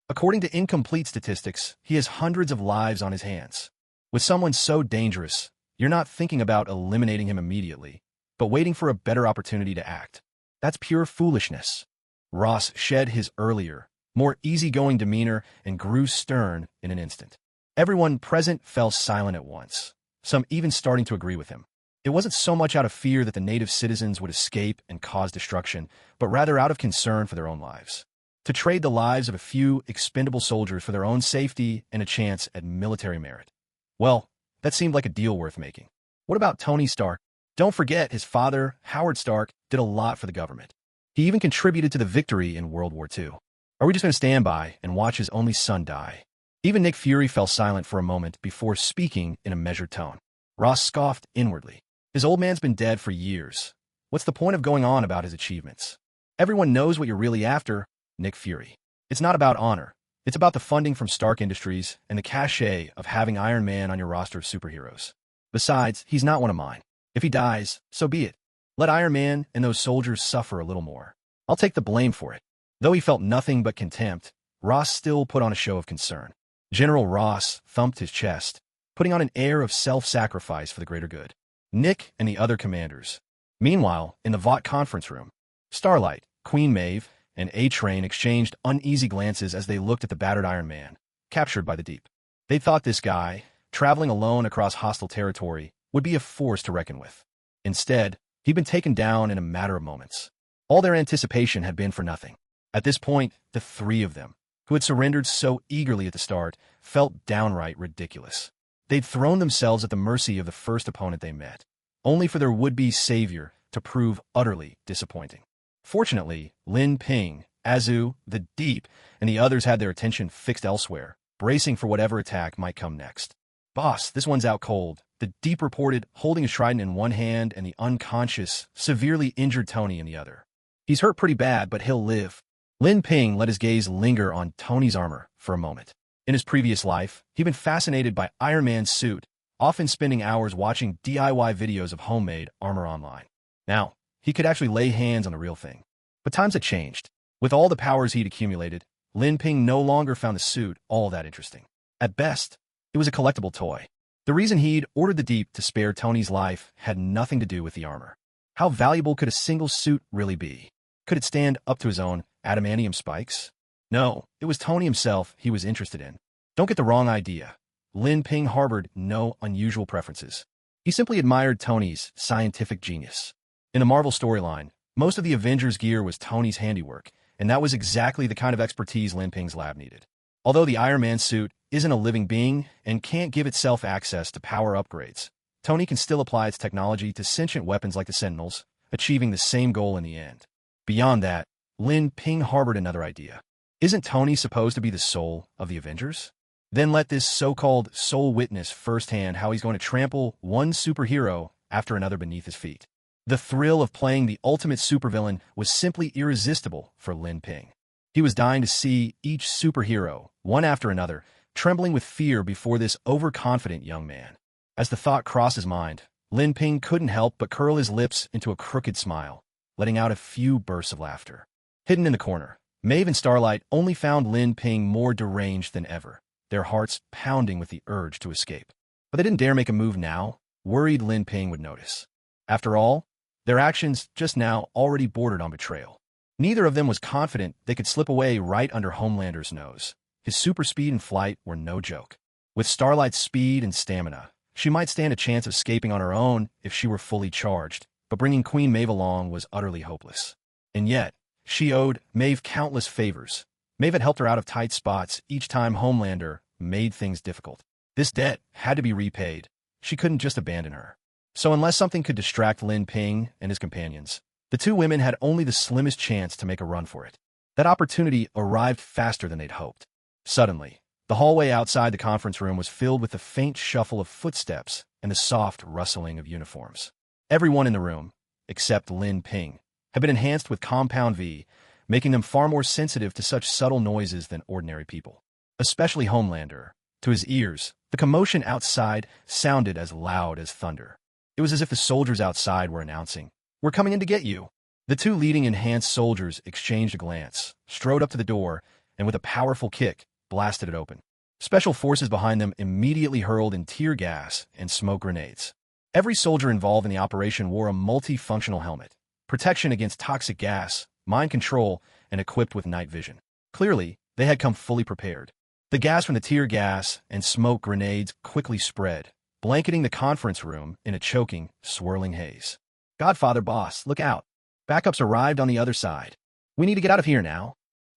According to incomplete statistics, he has hundreds of lives on his hands. With someone so dangerous, you're not thinking about eliminating him immediately, but waiting for a better opportunity to act. That's pure foolishness. Ross shed his earlier, more easygoing demeanor and grew stern in an instant. Everyone present fell silent at once, some even starting to agree with him. It wasn't so much out of fear that the native citizens would escape and cause destruction, but rather out of concern for their own lives. To trade the lives of a few expendable soldiers for their own safety and a chance at military merit. Well, that seemed like a deal worth making. What about Tony Stark? Don't forget his father, Howard Stark, did a lot for the government. He even contributed to the victory in World War II. Are we just going to stand by and watch his only son die? Even Nick Fury fell silent for a moment before speaking in a measured tone. Ross scoffed inwardly. His old man's been dead for years. What's the point of going on about his achievements? Everyone knows what you're really after, Nick Fury. It's not about honor. It's about the funding from Stark Industries and the cachet of having Iron Man on your roster of superheroes. Besides, he's not one of mine. If he dies, so be it. Let Iron Man and those soldiers suffer a little more. I'll take the blame for it. Though he felt nothing but contempt, Ross still put on a show of concern. General Ross thumped his chest, putting on an air of self-sacrifice for the greater good. Nick and the other commanders. Meanwhile, in the Vought conference room, Starlight, Queen Maeve, and A-Train exchanged uneasy glances as they looked at the battered Iron Man, captured by the deep. They thought this guy, traveling alone across hostile territory, would be a force to reckon with. Instead, he'd been taken down in a matter of moments. All their anticipation had been for nothing. At this point, the three of them, who had surrendered so eagerly at the start, felt downright ridiculous. They'd thrown themselves at the mercy of the first opponent they met, only for their would-be savior to prove utterly disappointing. Fortunately, Lin Ping, Azu, the Deep, and the others had their attention fixed elsewhere, bracing for whatever attack might come next. "Boss, this one's out cold," the Deep reported, holding his trident in one hand and the unconscious, severely injured Tony in the other. "He's hurt pretty bad, but he'll live." Lin Ping let his gaze linger on Tony's armor for a moment. In his previous life, he'd been fascinated by Iron Man's suit, often spending hours watching DIY videos of homemade armor online. Now, he could actually lay hands on the real thing. But times had changed. With all the powers he'd accumulated, Lin Ping no longer found the suit all that interesting. At best, it was a collectible toy. The reason he'd ordered the Deep to spare Tony's life had nothing to do with the armor. How valuable could a single suit really be? Could it stand up to his own adamantium spikes? No, it was Tony himself he was interested in. Don't get the wrong idea. Lin Ping harbored no unusual preferences. He simply admired Tony's scientific genius. In the Marvel storyline, most of the Avengers gear was Tony's handiwork, and that was exactly the kind of expertise Lin Ping's lab needed. Although the Iron Man suit isn't a living being and can't give itself access to power upgrades, Tony can still apply its technology to sentient weapons like the Sentinels, achieving the same goal in the end. Beyond that, Lin Ping harbored another idea. Isn't Tony supposed to be the soul of the Avengers? Then let this so-called soul witness firsthand how he's going to trample one superhero after another beneath his feet. The thrill of playing the ultimate supervillain was simply irresistible for Lin Ping. He was dying to see each superhero, one after another, trembling with fear before this overconfident young man. As the thought crossed his mind, Lin Ping couldn't help but curl his lips into a crooked smile, letting out a few bursts of laughter. Hidden in the corner, Maeve and Starlight only found Lin Ping more deranged than ever, their hearts pounding with the urge to escape. But they didn't dare make a move now, worried Lin Ping would notice. After all, their actions just now already bordered on betrayal. Neither of them was confident they could slip away right under Homelander's nose. His super speed and flight were no joke. With Starlight's speed and stamina, she might stand a chance of escaping on her own if she were fully charged, but bringing Queen Maeve along was utterly hopeless. And yet, she owed Maeve countless favors. Maeve had helped her out of tight spots each time Homelander made things difficult. This debt had to be repaid. She couldn't just abandon her. So unless something could distract Lin Ping and his companions, the two women had only the slimmest chance to make a run for it. That opportunity arrived faster than they'd hoped. Suddenly, the hallway outside the conference room was filled with the faint shuffle of footsteps and the soft rustling of uniforms. Everyone in the room, except Lin Ping, had been enhanced with Compound V, making them far more sensitive to such subtle noises than ordinary people. Especially Homelander. To his ears, the commotion outside sounded as loud as thunder. It was as if the soldiers outside were announcing, "We're coming in to get you." The two leading enhanced soldiers exchanged a glance, strode up to the door, and with a powerful kick, blasted it open. Special forces behind them immediately hurled in tear gas and smoke grenades. Every soldier involved in the operation wore a multifunctional helmet, protection against toxic gas, mind control, and equipped with night vision. Clearly, they had come fully prepared. The gas from the tear gas and smoke grenades quickly spread, blanketing the conference room in a choking, swirling haze. "Godfather boss, look out. Backups arrived on the other side. We need to get out of here now."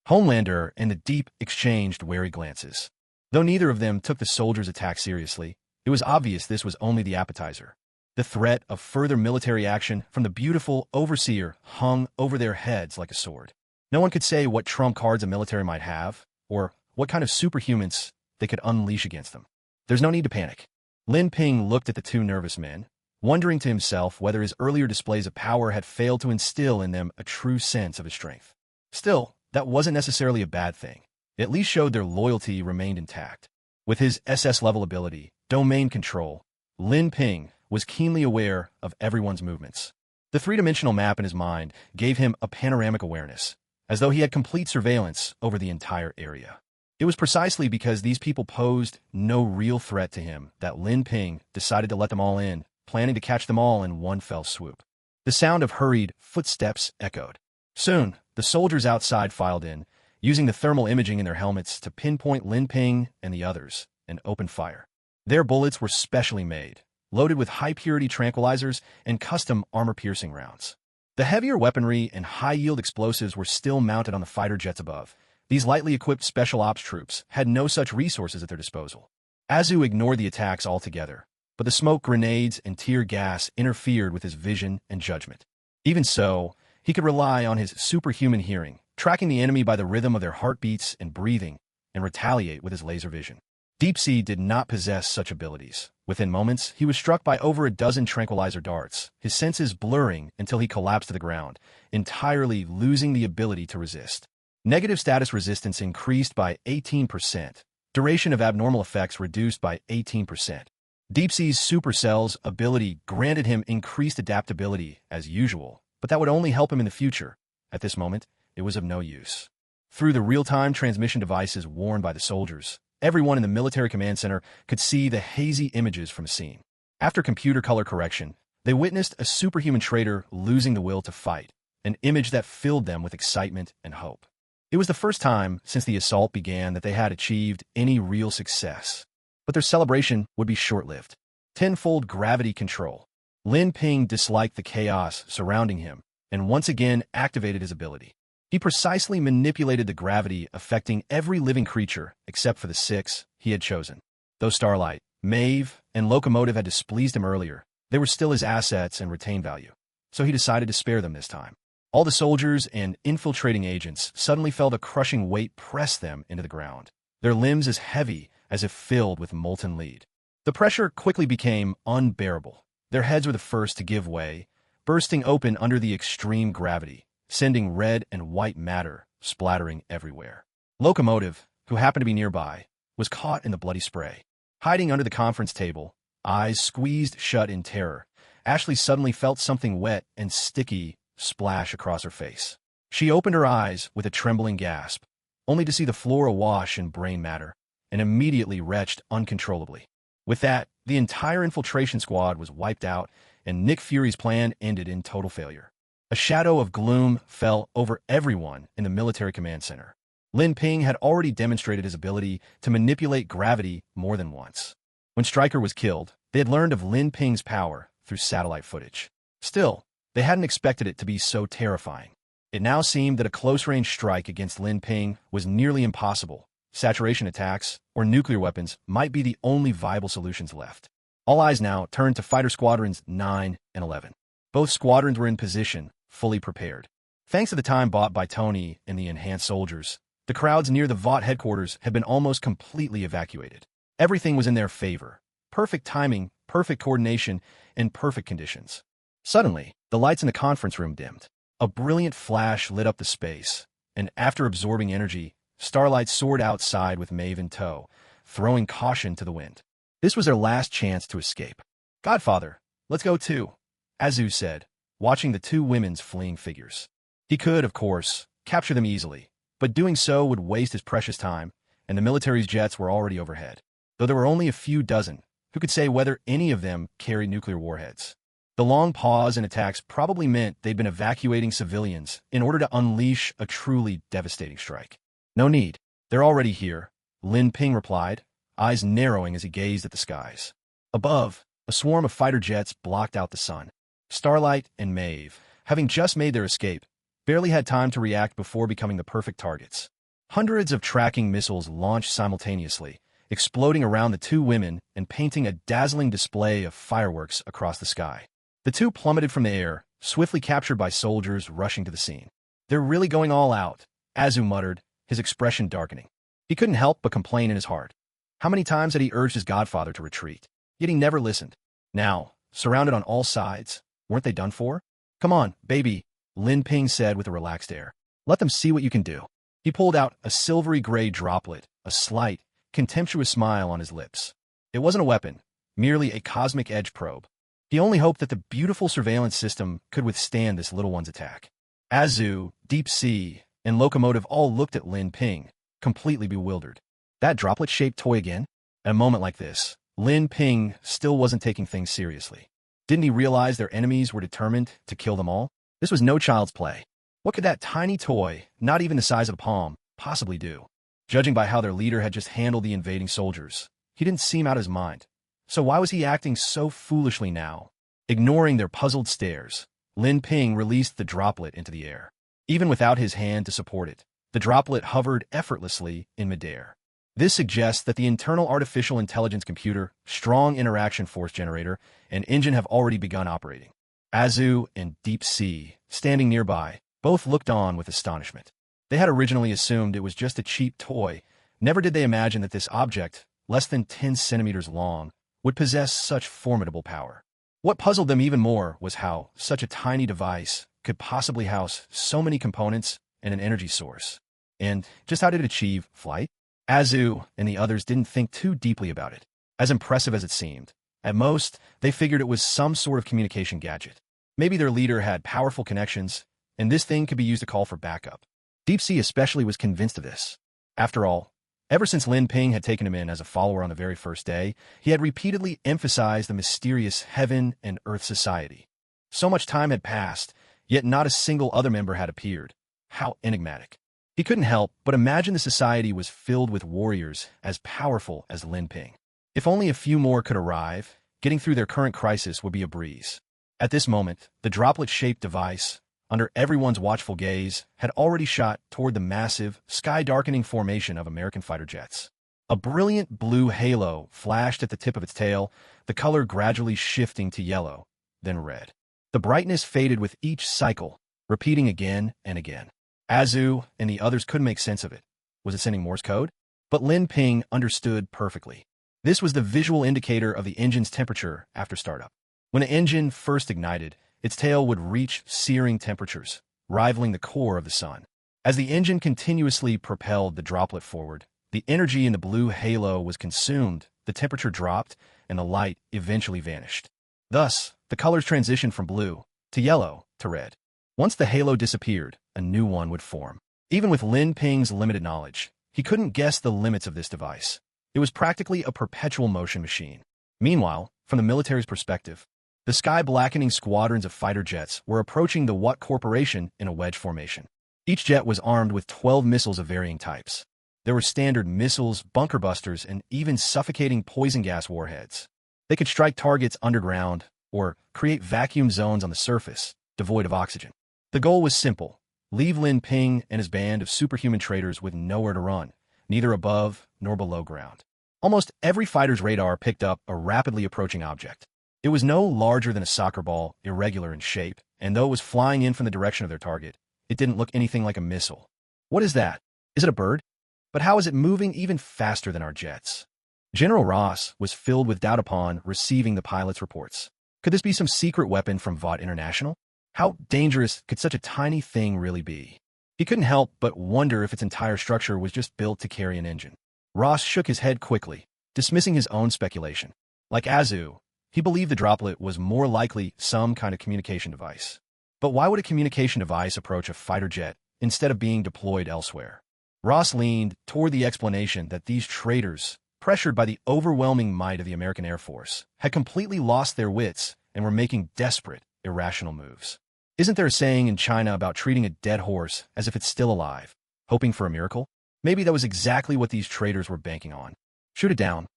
Homelander and the Deep exchanged wary glances. Though neither of them took the soldiers' attack seriously, it was obvious this was only the appetizer. The threat of further military action from the beautiful Overseer hung over their heads like a sword. No one could say what trump cards a military might have, or what kind of superhumans they could unleash against them. There's no need to panic. Lin Ping looked at the two nervous men, wondering to himself whether his earlier displays of power had failed to instill in them a true sense of his strength. Still, that wasn't necessarily a bad thing. It at least showed their loyalty remained intact. With his SS-level ability, domain control, Lin Ping was keenly aware of everyone's movements. The three-dimensional map in his mind gave him a panoramic awareness, as though he had complete surveillance over the entire area. It was precisely because these people posed no real threat to him that Lin Ping decided to let them all in, planning to catch them all in one fell swoop. The sound of hurried footsteps echoed. Soon, the soldiers outside filed in, using the thermal imaging in their helmets to pinpoint Lin Ping and the others, and opened fire. Their bullets were specially made, loaded with high-purity tranquilizers and custom armor-piercing rounds. The heavier weaponry and high-yield explosives were still mounted on the fighter jets above. These lightly equipped special ops troops had no such resources at their disposal. Azu ignored the attacks altogether, but the smoke grenades and tear gas interfered with his vision and judgment. Even so, he could rely on his superhuman hearing, tracking the enemy by the rhythm of their heartbeats and breathing, and retaliate with his laser vision. Deep Sea did not possess such abilities. Within moments, he was struck by over a dozen tranquilizer darts, his senses blurring until he collapsed to the ground, entirely losing the ability to resist. Negative status resistance increased by 18%. Duration of abnormal effects reduced by 18%. Deep Sea's supercell's ability granted him increased adaptability as usual, but that would only help him in the future. At this moment, it was of no use. Through the real-time transmission devices worn by the soldiers, everyone in the military command center could see the hazy images from the scene. After computer color correction, they witnessed a superhuman traitor losing the will to fight, an image that filled them with excitement and hope. It was the first time since the assault began that they had achieved any real success. But their celebration would be short-lived. Tenfold gravity control. Lin Ping disliked the chaos surrounding him and once again activated his ability. He precisely manipulated the gravity affecting every living creature except for the 6 he had chosen. Though Starlight, Maeve, and Locomotive had displeased him earlier, they were still his assets and retained value. So he decided to spare them this time. All the soldiers and infiltrating agents suddenly felt a crushing weight press them into the ground, their limbs as heavy as if filled with molten lead. The pressure quickly became unbearable. Their heads were the first to give way, bursting open under the extreme gravity, sending red and white matter splattering everywhere. Locomotive, who happened to be nearby, was caught in the bloody spray. Hiding under the conference table, eyes squeezed shut in terror, Ashley suddenly felt something wet and sticky splash across her face. She opened her eyes with a trembling gasp, only to see the floor awash in brain matter, and immediately retched uncontrollably. With that, the entire infiltration squad was wiped out, and Nick Fury's plan ended in total failure. A shadow of gloom fell over everyone in the military command center. Lin Ping had already demonstrated his ability to manipulate gravity more than once. When Stryker was killed, they had learned of Lin Ping's power through satellite footage. Still, they hadn't expected it to be so terrifying. It now seemed that a close-range strike against Lin Ping was nearly impossible. Saturation attacks or nuclear weapons might be the only viable solutions left. All eyes now turned to Fighter Squadrons 9 and 11. Both squadrons were in position, fully prepared. Thanks to the time bought by Tony and the enhanced soldiers, the crowds near the Vought headquarters had been almost completely evacuated. Everything was in their favor. Perfect timing, perfect coordination, and perfect conditions. Suddenly, the lights in the conference room dimmed. A brilliant flash lit up the space, and after absorbing energy, Starlight soared outside with Maeve in tow, throwing caution to the wind. This was their last chance to escape. "Godfather, let's go too," Azu said, watching the 2 women's fleeing figures. He could, of course, capture them easily, but doing so would waste his precious time, and the military's jets were already overhead. Though there were only a few dozen, who could say whether any of them carried nuclear warheads? The long pause in attacks probably meant they'd been evacuating civilians in order to unleash a truly devastating strike. "No need. They're already here," Lin Ping replied, eyes narrowing as he gazed at the skies. Above, a swarm of fighter jets blocked out the sun. Starlight and Maeve, having just made their escape, barely had time to react before becoming the perfect targets. Hundreds of tracking missiles launched simultaneously, exploding around the 2 women and painting a dazzling display of fireworks across the sky. The 2 plummeted from the air, swiftly captured by soldiers rushing to the scene. "They're really going all out," Azu muttered, his expression darkening. He couldn't help but complain in his heart. How many times had he urged his godfather to retreat? Yet he never listened. Now, surrounded on all sides, weren't they done for? "Come on, baby," Lin Ping said with a relaxed air. "Let them see what you can do." He pulled out a silvery gray droplet, a slight, contemptuous smile on his lips. It wasn't a weapon, merely a cosmic edge probe. He only hoped that the beautiful surveillance system could withstand this little one's attack. Azu, Deep Sea, and Locomotive all looked at Lin Ping, completely bewildered. That droplet-shaped toy again? At a moment like this, Lin Ping still wasn't taking things seriously. Didn't he realize their enemies were determined to kill them all? This was no child's play. What could that tiny toy, not even the size of a palm, possibly do? Judging by how their leader had just handled the invading soldiers, he didn't seem out of his mind. So why was he acting so foolishly now? Ignoring their puzzled stares, Lin Ping released the droplet into the air. Even without his hand to support it, the droplet hovered effortlessly in midair. This suggests that the internal artificial intelligence computer, strong interaction force generator, and engine have already begun operating. Azu and Deep Sea, standing nearby, both looked on with astonishment. They had originally assumed it was just a cheap toy. Never did they imagine that this object, less than 10 centimeters long, would possess such formidable power. What puzzled them even more was how such a tiny device could possibly house so many components and an energy source. And just how did it achieve flight? Azu and the others didn't think too deeply about it. As impressive as it seemed, at most, they figured it was some sort of communication gadget. Maybe their leader had powerful connections, and this thing could be used to call for backup. Deep Sea especially was convinced of this. After all, ever since Lin Ping had taken him in as a follower on the very first day, he had repeatedly emphasized the mysterious heaven and earth society. So much time had passed, yet not a single other member had appeared. How enigmatic. He couldn't help but imagine the society was filled with warriors as powerful as Lin Ping. If only a few more could arrive, getting through their current crisis would be a breeze. At this moment, the droplet-shaped device, under everyone's watchful gaze, had already shot toward the massive, sky-darkening formation of American fighter jets. A brilliant blue halo flashed at the tip of its tail, the color gradually shifting to yellow, then red. The brightness faded with each cycle, repeating again and again. Azu and the others couldn't make sense of it. Was it sending Morse code? But Lin Ping understood perfectly. This was the visual indicator of the engine's temperature after startup. When the engine first ignited, its tail would reach searing temperatures, rivaling the core of the sun. As the engine continuously propelled the droplet forward, the energy in the blue halo was consumed, the temperature dropped, and the light eventually vanished. Thus, the colors transitioned from blue to yellow to red. Once the halo disappeared, a new one would form. Even with Lin Ping's limited knowledge, he couldn't guess the limits of this device. It was practically a perpetual motion machine. Meanwhile, from the military's perspective, the sky-blackening squadrons of fighter jets were approaching the What Corporation in a wedge formation. Each jet was armed with 12 missiles of varying types. There were standard missiles, bunker busters, and even suffocating poison gas warheads. They could strike targets underground or create vacuum zones on the surface, devoid of oxygen. The goal was simple: leave Lin Ping and his band of superhuman traitors with nowhere to run, neither above nor below ground. Almost every fighter's radar picked up a rapidly approaching object. It was no larger than a soccer ball, irregular in shape, and though it was flying in from the direction of their target, it didn't look anything like a missile. What is that? Is it a bird? But how is it moving even faster than our jets? General Ross was filled with doubt upon receiving the pilot's reports. Could this be some secret weapon from Vought International? How dangerous could such a tiny thing really be? He couldn't help but wonder if its entire structure was just built to carry an engine. Ross shook his head quickly, dismissing his own speculation. Like Azu, he believed the droplet was more likely some kind of communication device. But why would a communication device approach a fighter jet instead of being deployed elsewhere? Ross leaned toward the explanation that these traitors, pressured by the overwhelming might of the American Air Force, had completely lost their wits and were making desperate, irrational moves. Isn't there a saying in China about treating a dead horse as if it's still alive, hoping for a miracle? Maybe that was exactly what these traitors were banking on. Shoot it down,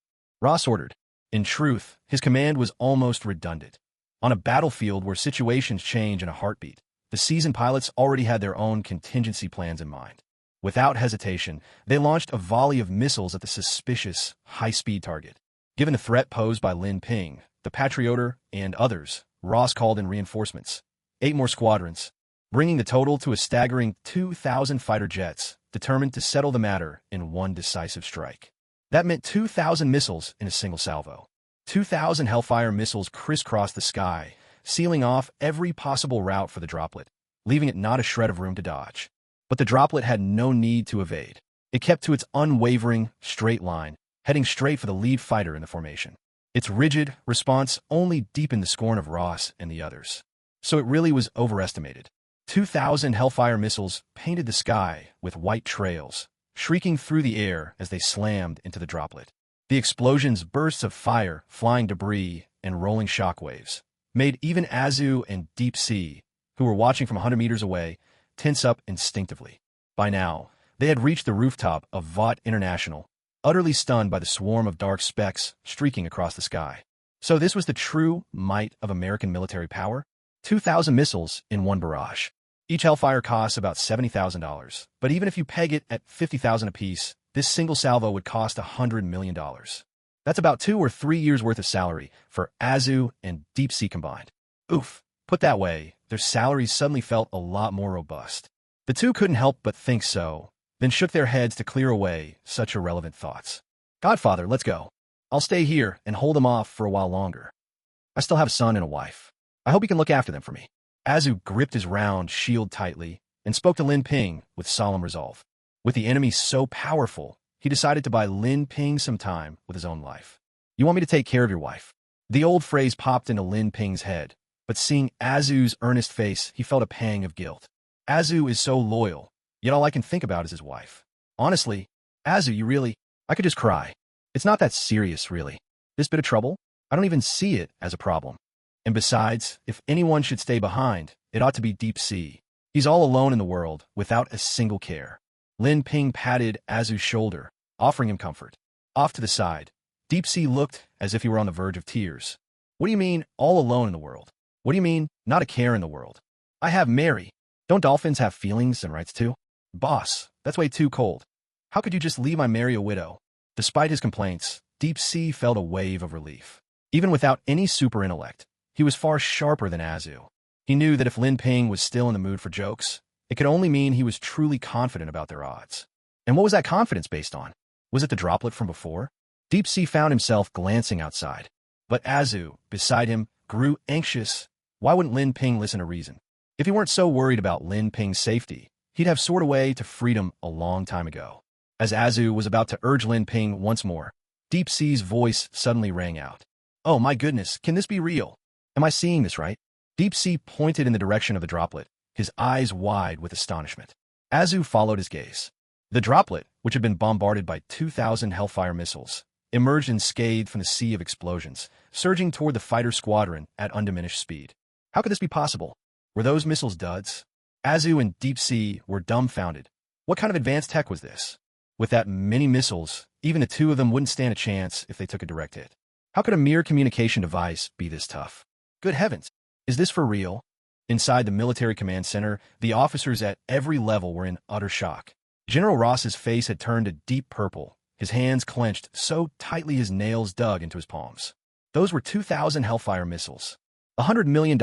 Ross ordered. In truth, his command was almost redundant. On a battlefield where situations change in a heartbeat, the seasoned pilots already had their own contingency plans in mind. Without hesitation, they launched a volley of missiles at the suspicious, high-speed target. Given the threat posed by Lin Ping, the Patrioter, and others, Ross called in reinforcements. 8 more squadrons, bringing the total to a staggering 2,000 fighter jets, determined to settle the matter in one decisive strike. That meant 2,000 missiles in a single salvo. 2,000 Hellfire missiles crisscrossed the sky, sealing off every possible route for the droplet, leaving it not a shred of room to dodge. But the droplet had no need to evade. It kept to its unwavering, straight line, heading straight for the lead fighter in the formation. Its rigid response only deepened the scorn of Ross and the others. So it really was overestimated. 2,000 Hellfire missiles painted the sky with white trails, shrieking through the air as they slammed into the droplet. The explosions, bursts of fire, flying debris, and rolling shockwaves made even Azu and Deep Sea, who were watching from 100 meters away, tense up instinctively. By now, they had reached the rooftop of Vought International, utterly stunned by the swarm of dark specks streaking across the sky. So this was the true might of American military power? 2,000 missiles in one barrage. Each Hellfire costs about $70,000, but even if you peg it at $50,000 apiece, this single salvo would cost $100 million. That's about 2 or 3 years' worth of salary for Azu and Deep Sea combined. Oof. Put that way, their salaries suddenly felt a lot more robust. The two couldn't help but think so, then shook their heads to clear away such irrelevant thoughts. Godfather, let's go. I'll stay here and hold them off for a while longer. I still have a son and a wife. I hope you can look after them for me. Azu gripped his round shield tightly and spoke to Lin Ping with solemn resolve. With the enemy so powerful, he decided to buy Lin Ping some time with his own life. You want me to take care of your wife? The old phrase popped into Lin Ping's head, but seeing Azu's earnest face, he felt a pang of guilt. Azu is so loyal, Yet all I can think about is his wife. Honestly, Azu, I could just cry. It's not that serious, really. This bit of trouble? I don't even see it as a problem. And besides, if anyone should stay behind, it ought to be Deep Sea. He's all alone in the world, without a single care. Lin Ping patted Azu's shoulder, offering him comfort. Off to the side, Deep Sea looked as if he were on the verge of tears. What do you mean, all alone in the world? What do you mean, not a care in the world? I have Mary. Don't dolphins have feelings and rights too? Boss, that's way too cold. How could you just leave my Mary a widow? Despite his complaints, Deep Sea felt a wave of relief. Even without any super intellect, he was far sharper than Azu. He knew that if Lin Ping was still in the mood for jokes, it could only mean he was truly confident about their odds. And what was that confidence based on? Was it the droplet from before? Deep Sea found himself glancing outside. But Azu, beside him, grew anxious. Why wouldn't Lin Ping listen to reason? If he weren't so worried about Lin Ping's safety, he'd have soared away to freedom a long time ago. As Azu was about to urge Lin Ping once more, Deep Sea's voice suddenly rang out. Oh my goodness, can this be real? Am I seeing this right? Deep Sea pointed in the direction of the droplet, his eyes wide with astonishment. Azu followed his gaze. The droplet, which had been bombarded by 2,000 Hellfire missiles, emerged unscathed from the sea of explosions, surging toward the fighter squadron at undiminished speed. How could this be possible? Were those missiles duds? Azu and Deep Sea were dumbfounded. What kind of advanced tech was this? With that many missiles, even the two of them wouldn't stand a chance if they took a direct hit. How could a mere communication device be this tough? Good heavens! Is this for real? Inside the military command center, the officers at every level were in utter shock. General Ross's face had turned a deep purple, his hands clenched so tightly his nails dug into his palms. Those were 2,000 Hellfire missiles. $100 million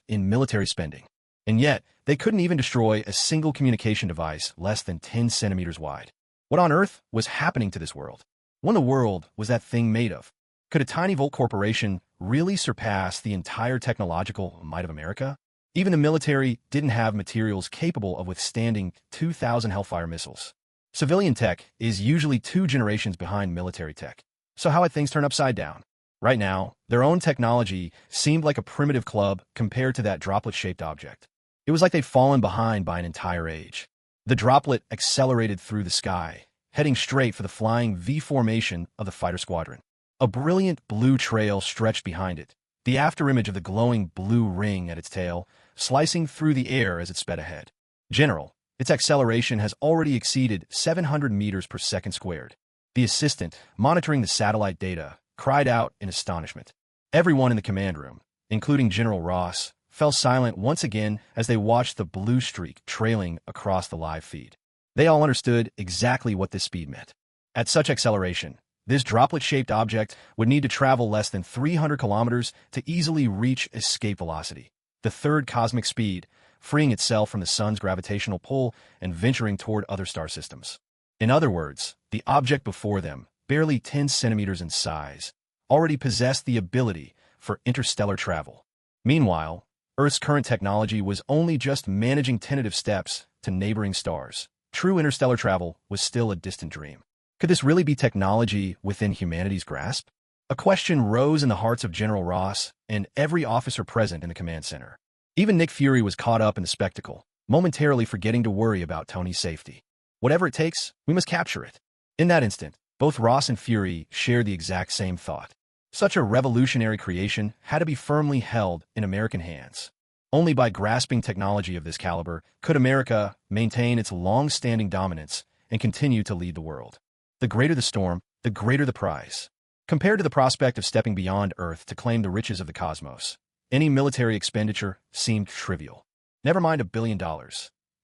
in military spending. And yet, they couldn't even destroy a single communication device less than 10 centimeters wide. What on earth was happening to this world? What in the world was that thing made of? Could a tiny Volt corporation really surpass the entire technological might of America? Even the military didn't have materials capable of withstanding 2,000 Hellfire missiles. Civilian tech is usually 2 generations behind military tech. So how had things turned upside down? Right now, their own technology seemed like a primitive club compared to that droplet-shaped object. It was like they'd fallen behind by an entire age. The droplet accelerated through the sky, heading straight for the flying V formation of the fighter squadron. A brilliant blue trail stretched behind it, the afterimage of the glowing blue ring at its tail, slicing through the air as it sped ahead. General, its acceleration has already exceeded 700 meters per second squared. The assistant, monitoring the satellite data, cried out in astonishment. Everyone in the command room, including General Ross, fell silent once again as they watched the blue streak trailing across the live feed. They all understood exactly what this speed meant. At such acceleration, this droplet-shaped object would need to travel less than 300 kilometers to easily reach escape velocity, the third cosmic speed, freeing itself from the sun's gravitational pull and venturing toward other star systems. In other words, the object before them, barely 10 centimeters in size, already possessed the ability for interstellar travel. Meanwhile, Earth's current technology was only just managing tentative steps to neighboring stars. True interstellar travel was still a distant dream. Could this really be technology within humanity's grasp? A question rose in the hearts of General Ross and every officer present in the command center. Even Nick Fury was caught up in the spectacle, momentarily forgetting to worry about Tony's safety. Whatever it takes, we must capture it. In that instant, both Ross and Fury shared the exact same thought. Such a revolutionary creation had to be firmly held in American hands. Only by grasping technology of this caliber could America maintain its long-standing dominance and continue to lead the world. The greater the storm, the greater the prize. Compared to the prospect of stepping beyond Earth to claim the riches of the cosmos, any military expenditure seemed trivial. Never mind $1 billion.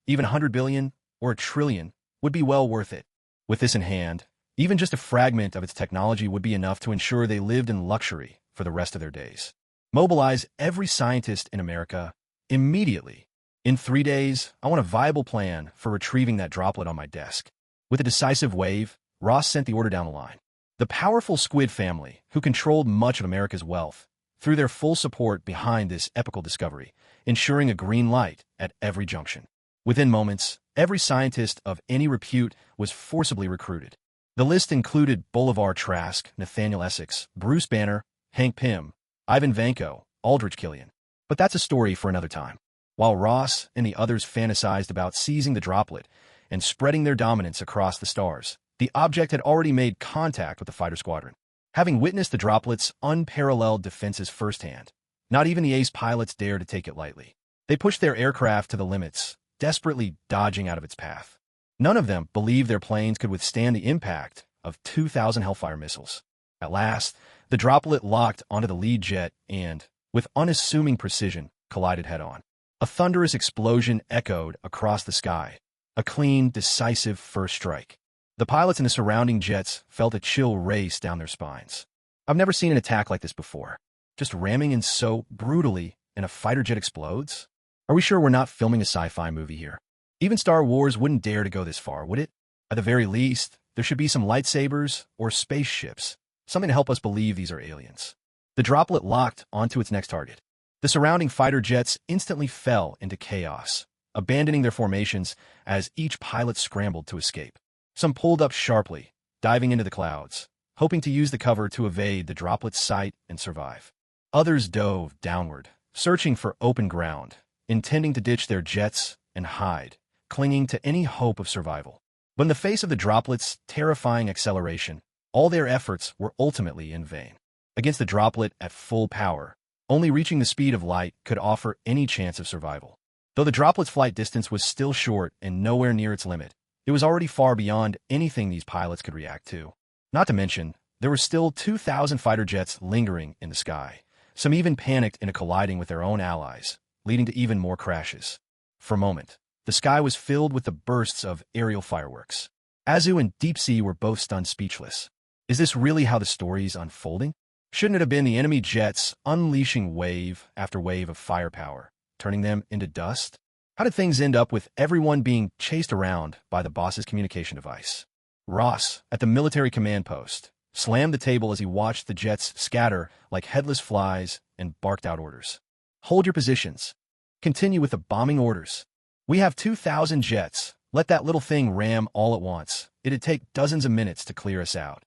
Even 100 billion or 1 trillion would be well worth it. With this in hand, even just a fragment of its technology would be enough to ensure they lived in luxury for the rest of their days. Mobilize every scientist in America immediately. In 3 days, I want a viable plan for retrieving that droplet on my desk. With a decisive wave, Ross sent the order down the line. The powerful Squid family, who controlled much of America's wealth, threw their full support behind this epical discovery, ensuring a green light at every junction. Within moments, every scientist of any repute was forcibly recruited. The list included Bolivar Trask, Nathaniel Essex, Bruce Banner, Hank Pym, Ivan Vanko, Aldrich Killian. But that's a story for another time. While Ross and the others fantasized about seizing the droplet, and spreading their dominance across the stars. The object had already made contact with the fighter squadron. Having witnessed the droplet's unparalleled defenses firsthand, not even the ace pilots dared to take it lightly. They pushed their aircraft to the limits, desperately dodging out of its path. None of them believed their planes could withstand the impact of 2,000 Hellfire missiles. At last, the droplet locked onto the lead jet and, with unassuming precision, collided head-on. A thunderous explosion echoed across the sky, a clean, decisive first strike. The pilots in the surrounding jets felt a chill race down their spines. I've never seen an attack like this before. Just ramming in so brutally, and a fighter jet explodes? Are we sure we're not filming a sci-fi movie here? Even Star Wars wouldn't dare to go this far, would it? At the very least, there should be some lightsabers or spaceships, something to help us believe these are aliens. The droplet locked onto its next target. The surrounding fighter jets instantly fell into chaos, abandoning their formations as each pilot scrambled to escape. Some pulled up sharply, diving into the clouds, hoping to use the cover to evade the droplet's sight and survive. Others dove downward, searching for open ground, intending to ditch their jets and hide, clinging to any hope of survival. But in the face of the droplet's terrifying acceleration, all their efforts were ultimately in vain. Against the droplet at full power, only reaching the speed of light could offer any chance of survival. Though the droplet's flight distance was still short and nowhere near its limit, it was already far beyond anything these pilots could react to. Not to mention, there were still 2,000 fighter jets lingering in the sky. Some even panicked into colliding with their own allies, leading to even more crashes. For a moment, the sky was filled with the bursts of aerial fireworks. Azu and Deep Sea were both stunned speechless. Is this really how the story's unfolding? Shouldn't it have been the enemy jets unleashing wave after wave of firepower, turning them into dust? How did things end up with everyone being chased around by the boss's communication device? Ross, at the military command post, slammed the table as he watched the jets scatter like headless flies and barked out orders. Hold your positions. Continue with the bombing orders. We have 2,000 jets. Let that little thing ram all at once. It'd take dozens of minutes to clear us out.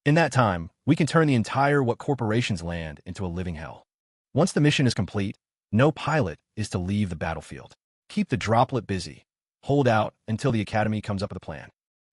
In that time, we can turn the entire What Corporations land into a living hell. Once the mission is complete, no pilot is to leave the battlefield. Keep the droplet busy. Hold out until the Academy comes up with a plan.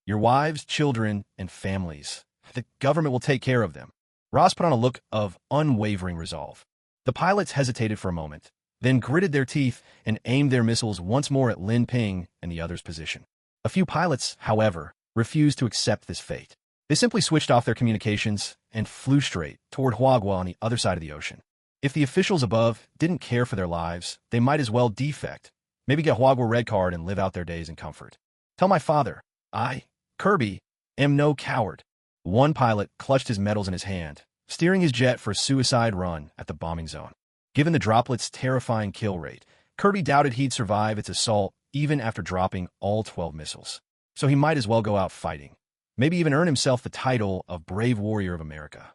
Your wives, children, and families. The government will take care of them. Ross put on a look of unwavering resolve. The pilots hesitated for a moment, then gritted their teeth and aimed their missiles once more at Lin Ping and the other's position. A few pilots, however, refused to accept this fate. They simply switched off their communications and flew straight toward Huagua on the other side of the ocean. If the officials above didn't care for their lives, they might as well defect, maybe get Huagua red card and live out their days in comfort. Tell my father, I, Kirby, am no coward. One pilot clutched his medals in his hand, steering his jet for a suicide run at the bombing zone. Given the droplet's terrifying kill rate, Kirby doubted he'd survive its assault even after dropping all 12 missiles. So he might as well go out fighting. Maybe even earn himself the title of Brave Warrior of America.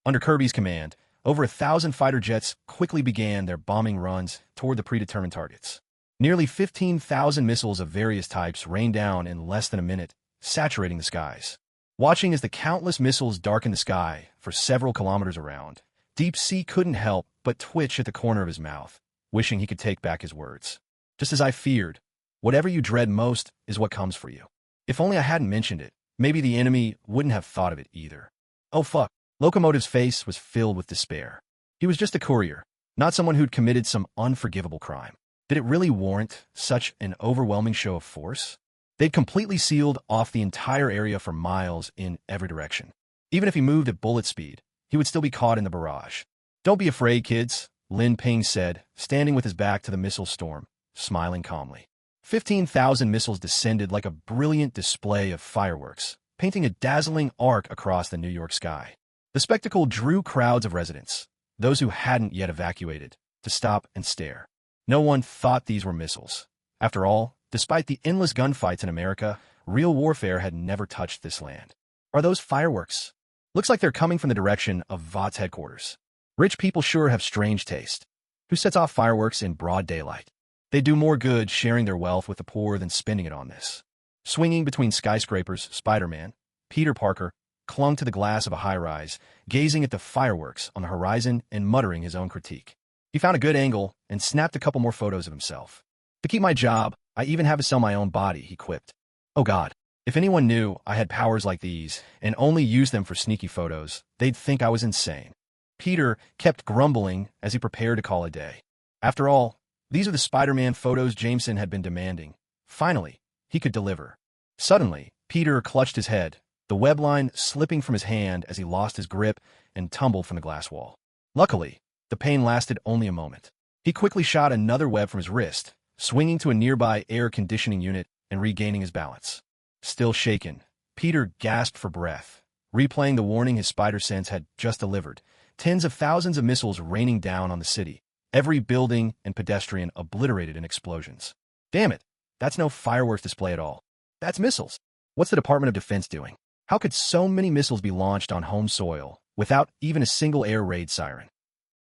Under Kirby's command, over 1,000 fighter jets quickly began their bombing runs toward the predetermined targets. Nearly 15,000 missiles of various types rained down in less than a minute, saturating the skies. Watching as the countless missiles darkened the sky for several kilometers around, Deep Sea couldn't help but twitch at the corner of his mouth, wishing he could take back his words. Just as I feared, whatever you dread most is what comes for you. If only I hadn't mentioned it, maybe the enemy wouldn't have thought of it either. Oh fuck. Locomotive's face was filled with despair. He was just a courier, not someone who'd committed some unforgivable crime. Did it really warrant such an overwhelming show of force? They'd completely sealed off the entire area for miles in every direction. Even if he moved at bullet speed, he would still be caught in the barrage. Don't be afraid, kids, Lin Ping said, standing with his back to the missile storm, smiling calmly. 15,000 missiles descended like a brilliant display of fireworks, painting a dazzling arc across the New York sky. The spectacle drew crowds of residents, those who hadn't yet evacuated, to stop and stare. No one thought these were missiles. After all, despite the endless gunfights in America, real warfare had never touched this land. Are those fireworks? Looks like they're coming from the direction of VOT's headquarters. Rich people sure have strange taste. Who sets off fireworks in broad daylight? They do more good sharing their wealth with the poor than spending it on this. Swinging between skyscrapers, Spider-Man, Peter Parker, clung to the glass of a high-rise, gazing at the fireworks on the horizon and muttering his own critique. He found a good angle and snapped a couple more photos of himself. To keep my job, I even have to sell my own body, he quipped. Oh God, if anyone knew I had powers like these and only used them for sneaky photos, they'd think I was insane. Peter kept grumbling as he prepared to call a day. After all, these are the Spider-Man photos Jameson had been demanding. Finally, he could deliver. Suddenly, Peter clutched his head, the web line slipping from his hand as he lost his grip and tumbled from the glass wall. Luckily, the pain lasted only a moment. He quickly shot another web from his wrist, swinging to a nearby air conditioning unit and regaining his balance. Still shaken, Peter gasped for breath, replaying the warning his spider sense had just delivered. Tens of thousands of missiles raining down on the city, every building and pedestrian obliterated in explosions. Damn it, that's no fireworks display at all. That's missiles. What's the Department of Defense doing? How could so many missiles be launched on home soil without even a single air raid siren?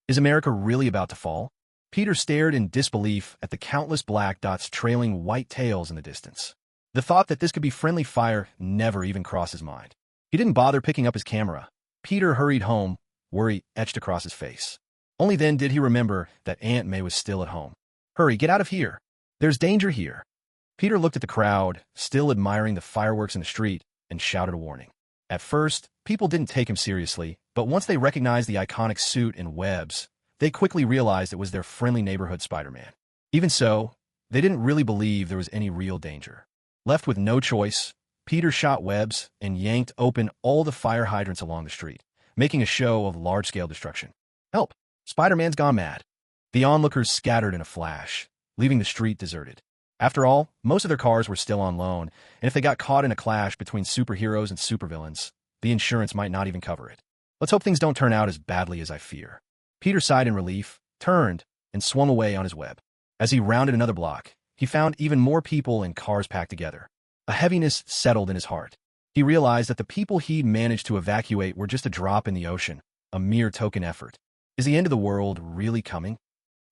Is America really about to fall? Peter stared in disbelief at the countless black dots trailing white tails in the distance. The thought that this could be friendly fire never even crossed his mind. He didn't bother picking up his camera. Peter hurried home, worry etched across his face. Only then did he remember that Aunt May was still at home. Hurry, get out of here. There's danger here. Peter looked at the crowd, still admiring the fireworks in the street, and shouted a warning. At first, people didn't take him seriously, but once they recognized the iconic suit and webs, they quickly realized it was their friendly neighborhood Spider-Man. Even so, they didn't really believe there was any real danger. Left with no choice, Peter shot webs and yanked open all the fire hydrants along the street, making a show of large-scale destruction. Help! Spider-Man's gone mad. The onlookers scattered in a flash, leaving the street deserted. After all, most of their cars were still on loan, and if they got caught in a clash between superheroes and supervillains, the insurance might not even cover it. Let's hope things don't turn out as badly as I fear. Peter sighed in relief, turned, and swung away on his web. As he rounded another block, he found even more people and cars packed together. A heaviness settled in his heart. He realized that the people he'd managed to evacuate were just a drop in the ocean, a mere token effort. Is the end of the world really coming?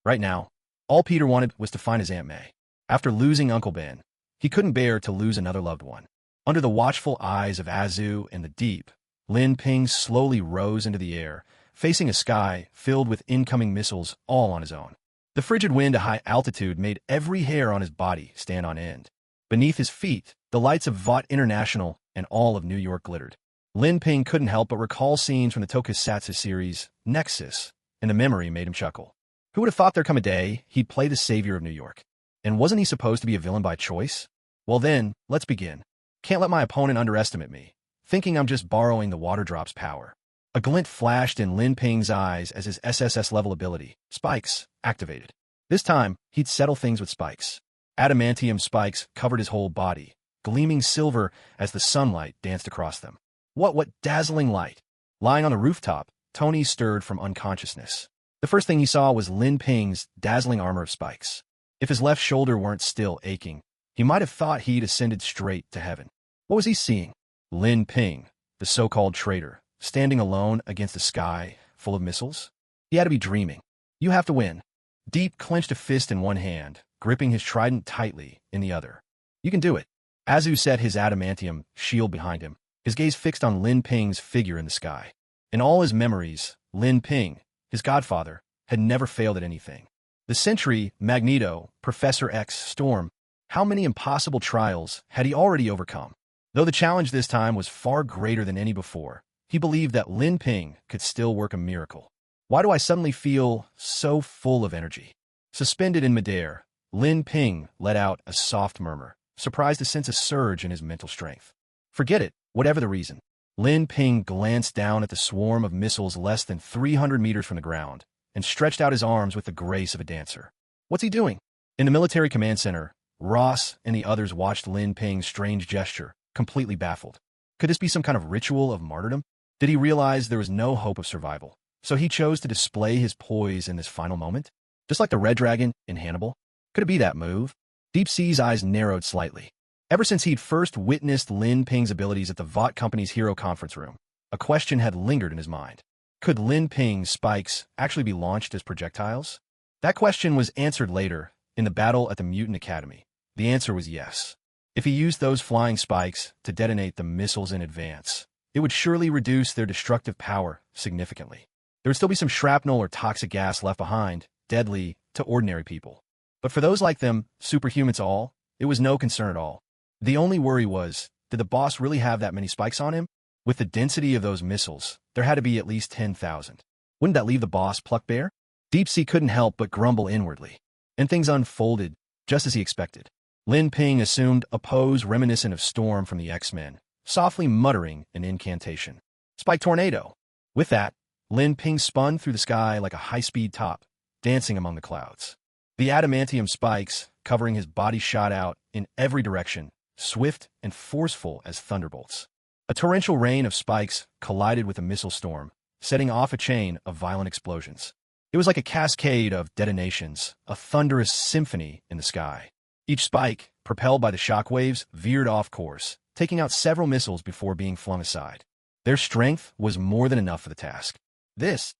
Right now, all Peter wanted was to find his Aunt May. After losing Uncle Ben, he couldn't bear to lose another loved one. Under the watchful eyes of Azu and the deep, Lin Ping slowly rose into the air, facing a sky filled with incoming missiles all on his own. The frigid wind at high altitude made every hair on his body stand on end. Beneath his feet, the lights of Vought International and all of New York glittered. Lin Ping couldn't help but recall scenes from the tokusatsu series, Nexus, and the memory made him chuckle. Who would have thought there'd come a day he'd play the savior of New York? And wasn't he supposed to be a villain by choice? Well then, let's begin. Can't let my opponent underestimate me, thinking I'm just borrowing the water drop's power. A glint flashed in Lin Ping's eyes as his SSS-level ability, Spikes, activated. This time, he'd settle things with spikes. Adamantium spikes covered his whole body, gleaming silver as the sunlight danced across them. What dazzling light! Lying on the rooftop, Tony stirred from unconsciousness. The first thing he saw was Lin Ping's dazzling armor of spikes. If his left shoulder weren't still aching, he might have thought he'd ascended straight to heaven. What was he seeing? Lin Ping, the so-called traitor, standing alone against a sky full of missiles? He had to be dreaming. You have to win. Deep clenched a fist in one hand, gripping his trident tightly in the other. You can do it. Azu set his adamantium shield behind him, his gaze fixed on Lin Ping's figure in the sky. In all his memories, Lin Ping, his godfather, had never failed at anything. The Sentry, Magneto, Professor X, Storm, how many impossible trials had he already overcome? Though the challenge this time was far greater than any before, he believed that Lin Ping could still work a miracle. Why do I suddenly feel so full of energy? Suspended in midair, Lin Ping let out a soft murmur, surprised to sense a surge in his mental strength. Forget it, whatever the reason. Lin Ping glanced down at the swarm of missiles less than 300 meters from the ground and stretched out his arms with the grace of a dancer. What's he doing? In the military command center, Ross and the others watched Lin Ping's strange gesture, completely baffled. Could this be some kind of ritual of martyrdom? Did he realize there was no hope of survival, so he chose to display his poise in this final moment? Just like the Red Dragon in Hannibal? Could it be that move? Deep Sea's eyes narrowed slightly. Ever since he'd first witnessed Lin Ping's abilities at the Vought Company's Hero Conference Room, a question had lingered in his mind. Could Lin Ping's spikes actually be launched as projectiles? That question was answered later, in the battle at the Mutant Academy. The answer was yes. If he used those flying spikes to detonate the missiles in advance, it would surely reduce their destructive power significantly. There would still be some shrapnel or toxic gas left behind, deadly to ordinary people. But for those like them, superhumans all, it was no concern at all. The only worry was, did the boss really have that many spikes on him? With the density of those missiles, there had to be at least 10,000. Wouldn't that leave the boss plucked bare? Deep Sea couldn't help but grumble inwardly. And things unfolded just as he expected. Lin Ping assumed a pose reminiscent of Storm from the X-Men, softly muttering an incantation. Spike Tornado! With that, Lin Ping spun through the sky like a high-speed top, dancing among the clouds. The adamantium spikes covering his body shot out in every direction, swift and forceful as thunderbolts. A torrential rain of spikes collided with a missile storm, setting off a chain of violent explosions. It was like a cascade of detonations, a thunderous symphony in the sky. Each spike, propelled by the shockwaves, veered off course, taking out several missiles before being flung aside. Their strength was more than enough for the task. This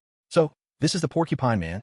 is the Porcupine man.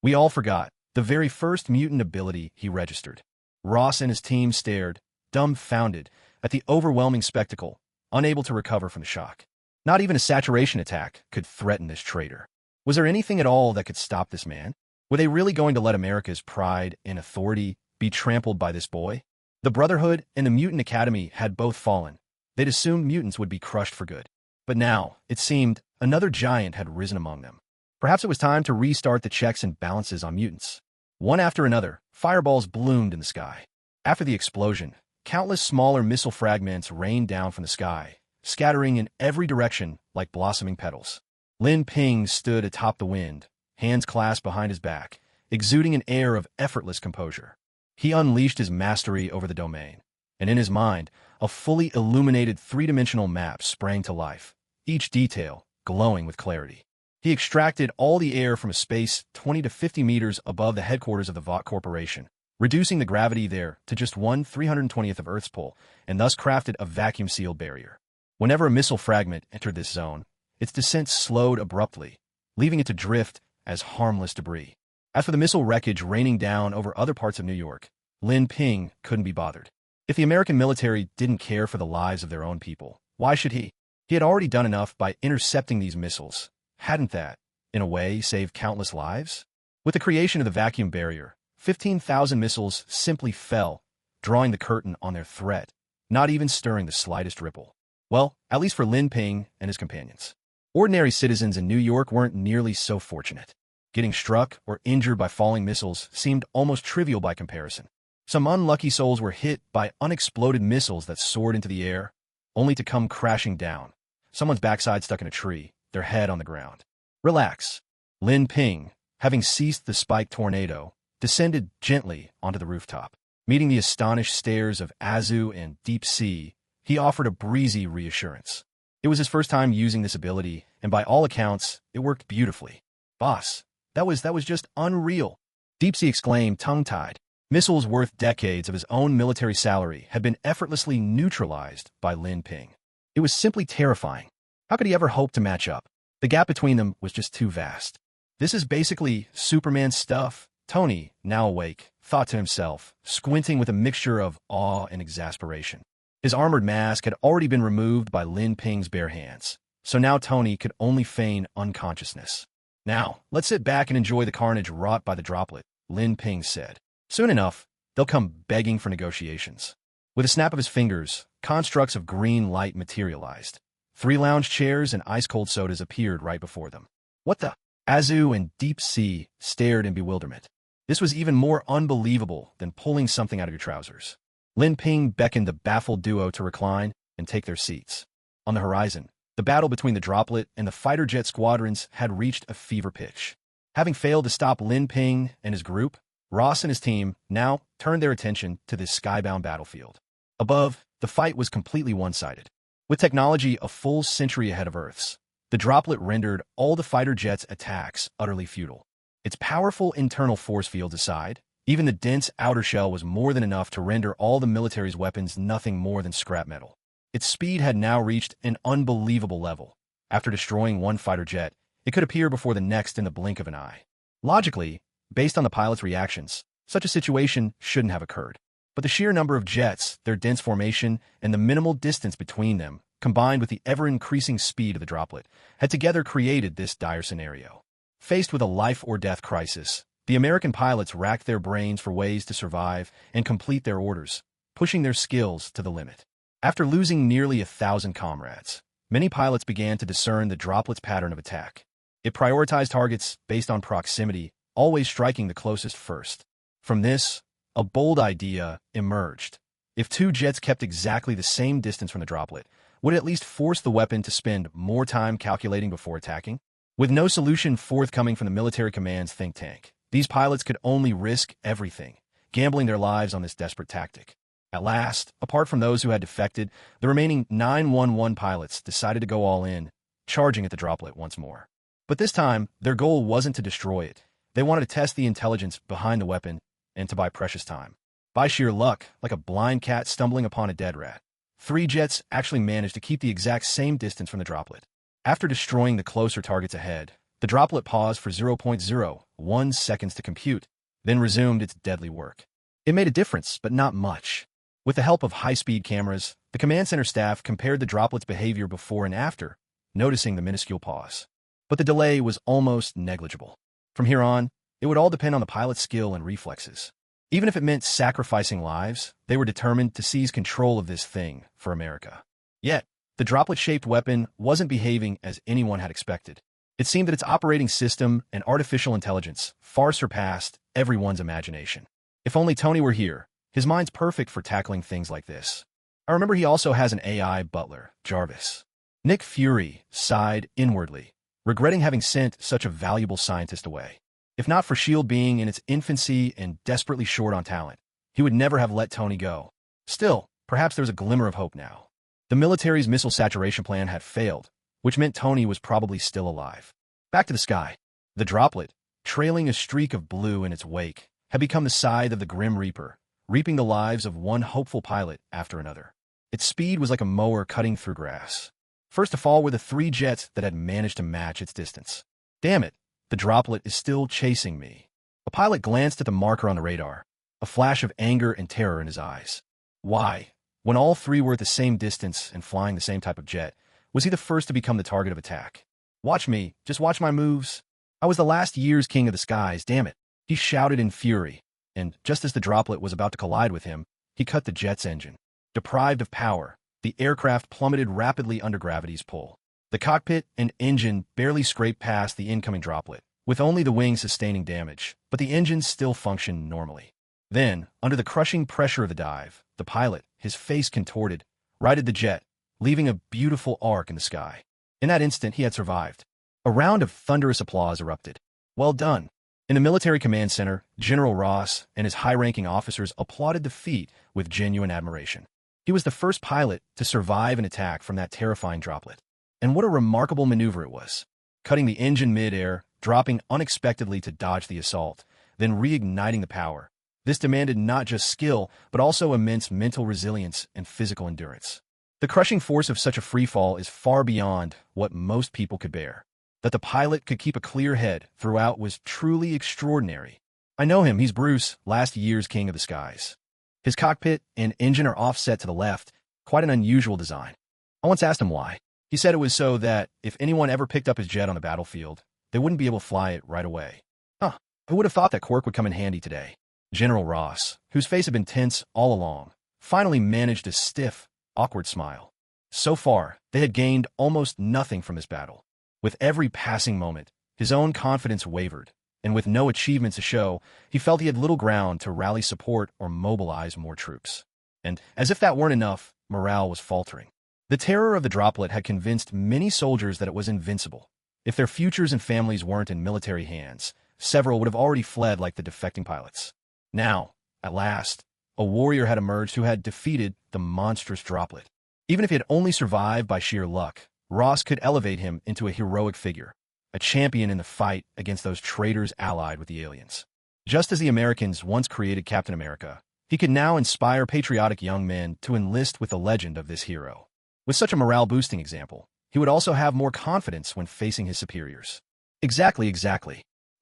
We all forgot the very first mutant ability he registered. Ross and his team stared, dumbfounded, at the overwhelming spectacle, unable to recover from the shock. Not even a saturation attack could threaten this traitor. Was there anything at all that could stop this man? Were they really going to let America's pride and authority be trampled by this boy? The Brotherhood and the Mutant Academy had both fallen. They'd assumed mutants would be crushed for good. But now, it seemed, another giant had risen among them. Perhaps it was time to restart the checks and balances on mutants. One after another, fireballs bloomed in the sky. After the explosion, countless smaller missile fragments rained down from the sky, scattering in every direction like blossoming petals. Lin Ping stood atop the wind, hands clasped behind his back, exuding an air of effortless composure. He unleashed his mastery over the domain, and in his mind, a fully illuminated three-dimensional map sprang to life, each detail glowing with clarity. He extracted all the air from a space 20 to 50 meters above the headquarters of the Vought Corporation, reducing the gravity there to just 1/320th of Earth's pull, and thus crafted a vacuum-sealed barrier. Whenever a missile fragment entered this zone, its descent slowed abruptly, leaving it to drift as harmless debris. As for the missile wreckage raining down over other parts of New York, Lin Ping couldn't be bothered. If the American military didn't care for the lives of their own people, why should he? He had already done enough by intercepting these missiles. Hadn't that, in a way, saved countless lives? With the creation of the vacuum barrier, 15,000 missiles simply fell, drawing the curtain on their threat, not even stirring the slightest ripple. Well, at least for Lin Ping and his companions. Ordinary citizens in New York weren't nearly so fortunate. Getting struck or injured by falling missiles seemed almost trivial by comparison. Some unlucky souls were hit by unexploded missiles that soared into the air, only to come crashing down. Someone's backside stuck in a tree, their head on the ground. Relax. Lin Ping, having ceased the spike tornado, descended gently onto the rooftop. Meeting the astonished stares of Azu and Deep Sea, he offered a breezy reassurance. It was his first time using this ability, and by all accounts, it worked beautifully. Boss, that was just unreal. Deep Sea exclaimed, tongue-tied. Missiles worth decades of his own military salary had been effortlessly neutralized by Lin Ping. It was simply terrifying. How could he ever hope to match up? The gap between them was just too vast. This is basically Superman stuff, Tony, now awake, thought to himself, squinting with a mixture of awe and exasperation. His armored mask had already been removed by Lin Ping's bare hands, so now Tony could only feign unconsciousness. Now, let's sit back and enjoy the carnage wrought by the droplet, Lin Ping said. Soon enough, they'll come begging for negotiations. With a snap of his fingers, constructs of green light materialized. 3 lounge chairs and ice-cold sodas appeared right before them. What the? Azu and Deep Sea stared in bewilderment. This was even more unbelievable than pulling something out of your trousers. Lin Ping beckoned the baffled duo to recline and take their seats. On the horizon, the battle between the droplet and the fighter jet squadrons had reached a fever pitch. Having failed to stop Lin Ping and his group, Ross and his team now turned their attention to this skybound battlefield. Above, the fight was completely one-sided. With technology a full century ahead of Earth's, the droplet rendered all the fighter jets' attacks utterly futile. Its powerful internal force fields aside, even the dense outer shell was more than enough to render all the military's weapons nothing more than scrap metal. Its speed had now reached an unbelievable level. After destroying one fighter jet, it could appear before the next in the blink of an eye. Logically, based on the pilot's reactions, such a situation shouldn't have occurred. But the sheer number of jets, their dense formation, and the minimal distance between them, combined with the ever-increasing speed of the droplet, had together created this dire scenario. Faced with a life-or-death crisis, the American pilots racked their brains for ways to survive and complete their orders. pushing their skills to the limit. After losing nearly 1,000 comrades, many pilots began to discern the droplet's pattern of attack. It prioritized targets based on proximity, always striking the closest first. From this, a bold idea emerged. If two jets kept exactly the same distance from the droplet, would it at least force the weapon to spend more time calculating before attacking? With no solution forthcoming from the military command's think tank, these pilots could only risk everything, gambling their lives on this desperate tactic. At last, apart from those who had defected, the remaining 911 pilots decided to go all in, charging at the droplet once more. But this time, their goal wasn't to destroy it. They wanted to test the intelligence behind the weapon and to buy precious time. By sheer luck, like a blind cat stumbling upon a dead rat, 3 jets actually managed to keep the exact same distance from the droplet. After destroying the closer targets ahead, the droplet paused for 0.01 seconds to compute, then resumed its deadly work. It made a difference, but not much. With the help of high-speed cameras, the command center staff compared the droplet's behavior before and after, noticing the minuscule pause. But the delay was almost negligible. From here on, it would all depend on the pilot's skill and reflexes. Even if it meant sacrificing lives, they were determined to seize control of this thing for America. Yet, the droplet-shaped weapon wasn't behaving as anyone had expected. It seemed that its operating system and artificial intelligence far surpassed everyone's imagination. If only Tony were here, his mind's perfect for tackling things like this. I remember he also has an AI butler, Jarvis. Nick Fury sighed inwardly, regretting having sent such a valuable scientist away. If not for S.H.I.E.L.D. being in its infancy and desperately short on talent, he would never have let Tony go. Still, perhaps there was a glimmer of hope now. The military's missile saturation plan had failed, which meant Tony was probably still alive. Back to the sky. The droplet, trailing a streak of blue in its wake, had become the scythe of the Grim Reaper, reaping the lives of one hopeful pilot after another. Its speed was like a mower cutting through grass. First to fall were the 3 jets that had managed to match its distance. Damn it, the droplet is still chasing me. A pilot glanced at the marker on the radar, a flash of anger and terror in his eyes. Why, when all 3 were at the same distance and flying the same type of jet, was he the first to become the target of attack? Watch me, just watch my moves. I was the last year's king of the skies, damn it. He shouted in fury, and just as the droplet was about to collide with him, he cut the jet's engine. Deprived of power, the aircraft plummeted rapidly under gravity's pull. The cockpit and engine barely scraped past the incoming droplet, with only the wings sustaining damage, but the engines still functioned normally. Then, under the crushing pressure of the dive, the pilot, his face contorted, righted the jet, leaving a beautiful arc in the sky. In that instant, he had survived. A round of thunderous applause erupted. Well done. In the military command center, General Ross and his high-ranking officers applauded the feat with genuine admiration. He was the first pilot to survive an attack from that terrifying droplet. And what a remarkable maneuver it was. Cutting the engine mid-air, dropping unexpectedly to dodge the assault, then reigniting the power. This demanded not just skill, but also immense mental resilience and physical endurance. The crushing force of such a freefall is far beyond what most people could bear. That the pilot could keep a clear head throughout was truly extraordinary. I know him, he's Bruce, last year's king of the skies. His cockpit and engine are offset to the left, quite an unusual design. I once asked him why. He said it was so that, if anyone ever picked up his jet on the battlefield, they wouldn't be able to fly it right away. Huh, I would have thought that quirk would come in handy today. General Ross, whose face had been tense all along, finally managed a stiff, awkward smile. So far, they had gained almost nothing from this battle. With every passing moment, his own confidence wavered, and with no achievements to show, he felt he had little ground to rally support or mobilize more troops. And, as if that weren't enough, morale was faltering. The terror of the droplet had convinced many soldiers that it was invincible. If their futures and families weren't in military hands, several would have already fled like the defecting pilots. Now, at last, a warrior had emerged who had defeated the monstrous droplet. Even if he had only survived by sheer luck, Ross could elevate him into a heroic figure, a champion in the fight against those traitors allied with the aliens. Just as the Americans once created Captain America, he could now inspire patriotic young men to enlist with the legend of this hero. With such a morale-boosting example, he would also have more confidence when facing his superiors. Exactly.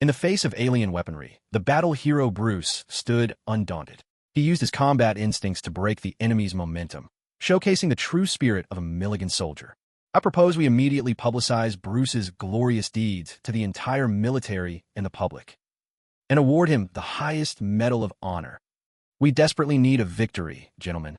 In the face of alien weaponry, the battle hero Bruce stood undaunted. He used his combat instincts to break the enemy's momentum, showcasing the true spirit of a Milligan soldier. I propose we immediately publicize Bruce's glorious deeds to the entire military and the public, and award him the highest Medal of Honor. We desperately need a victory, gentlemen.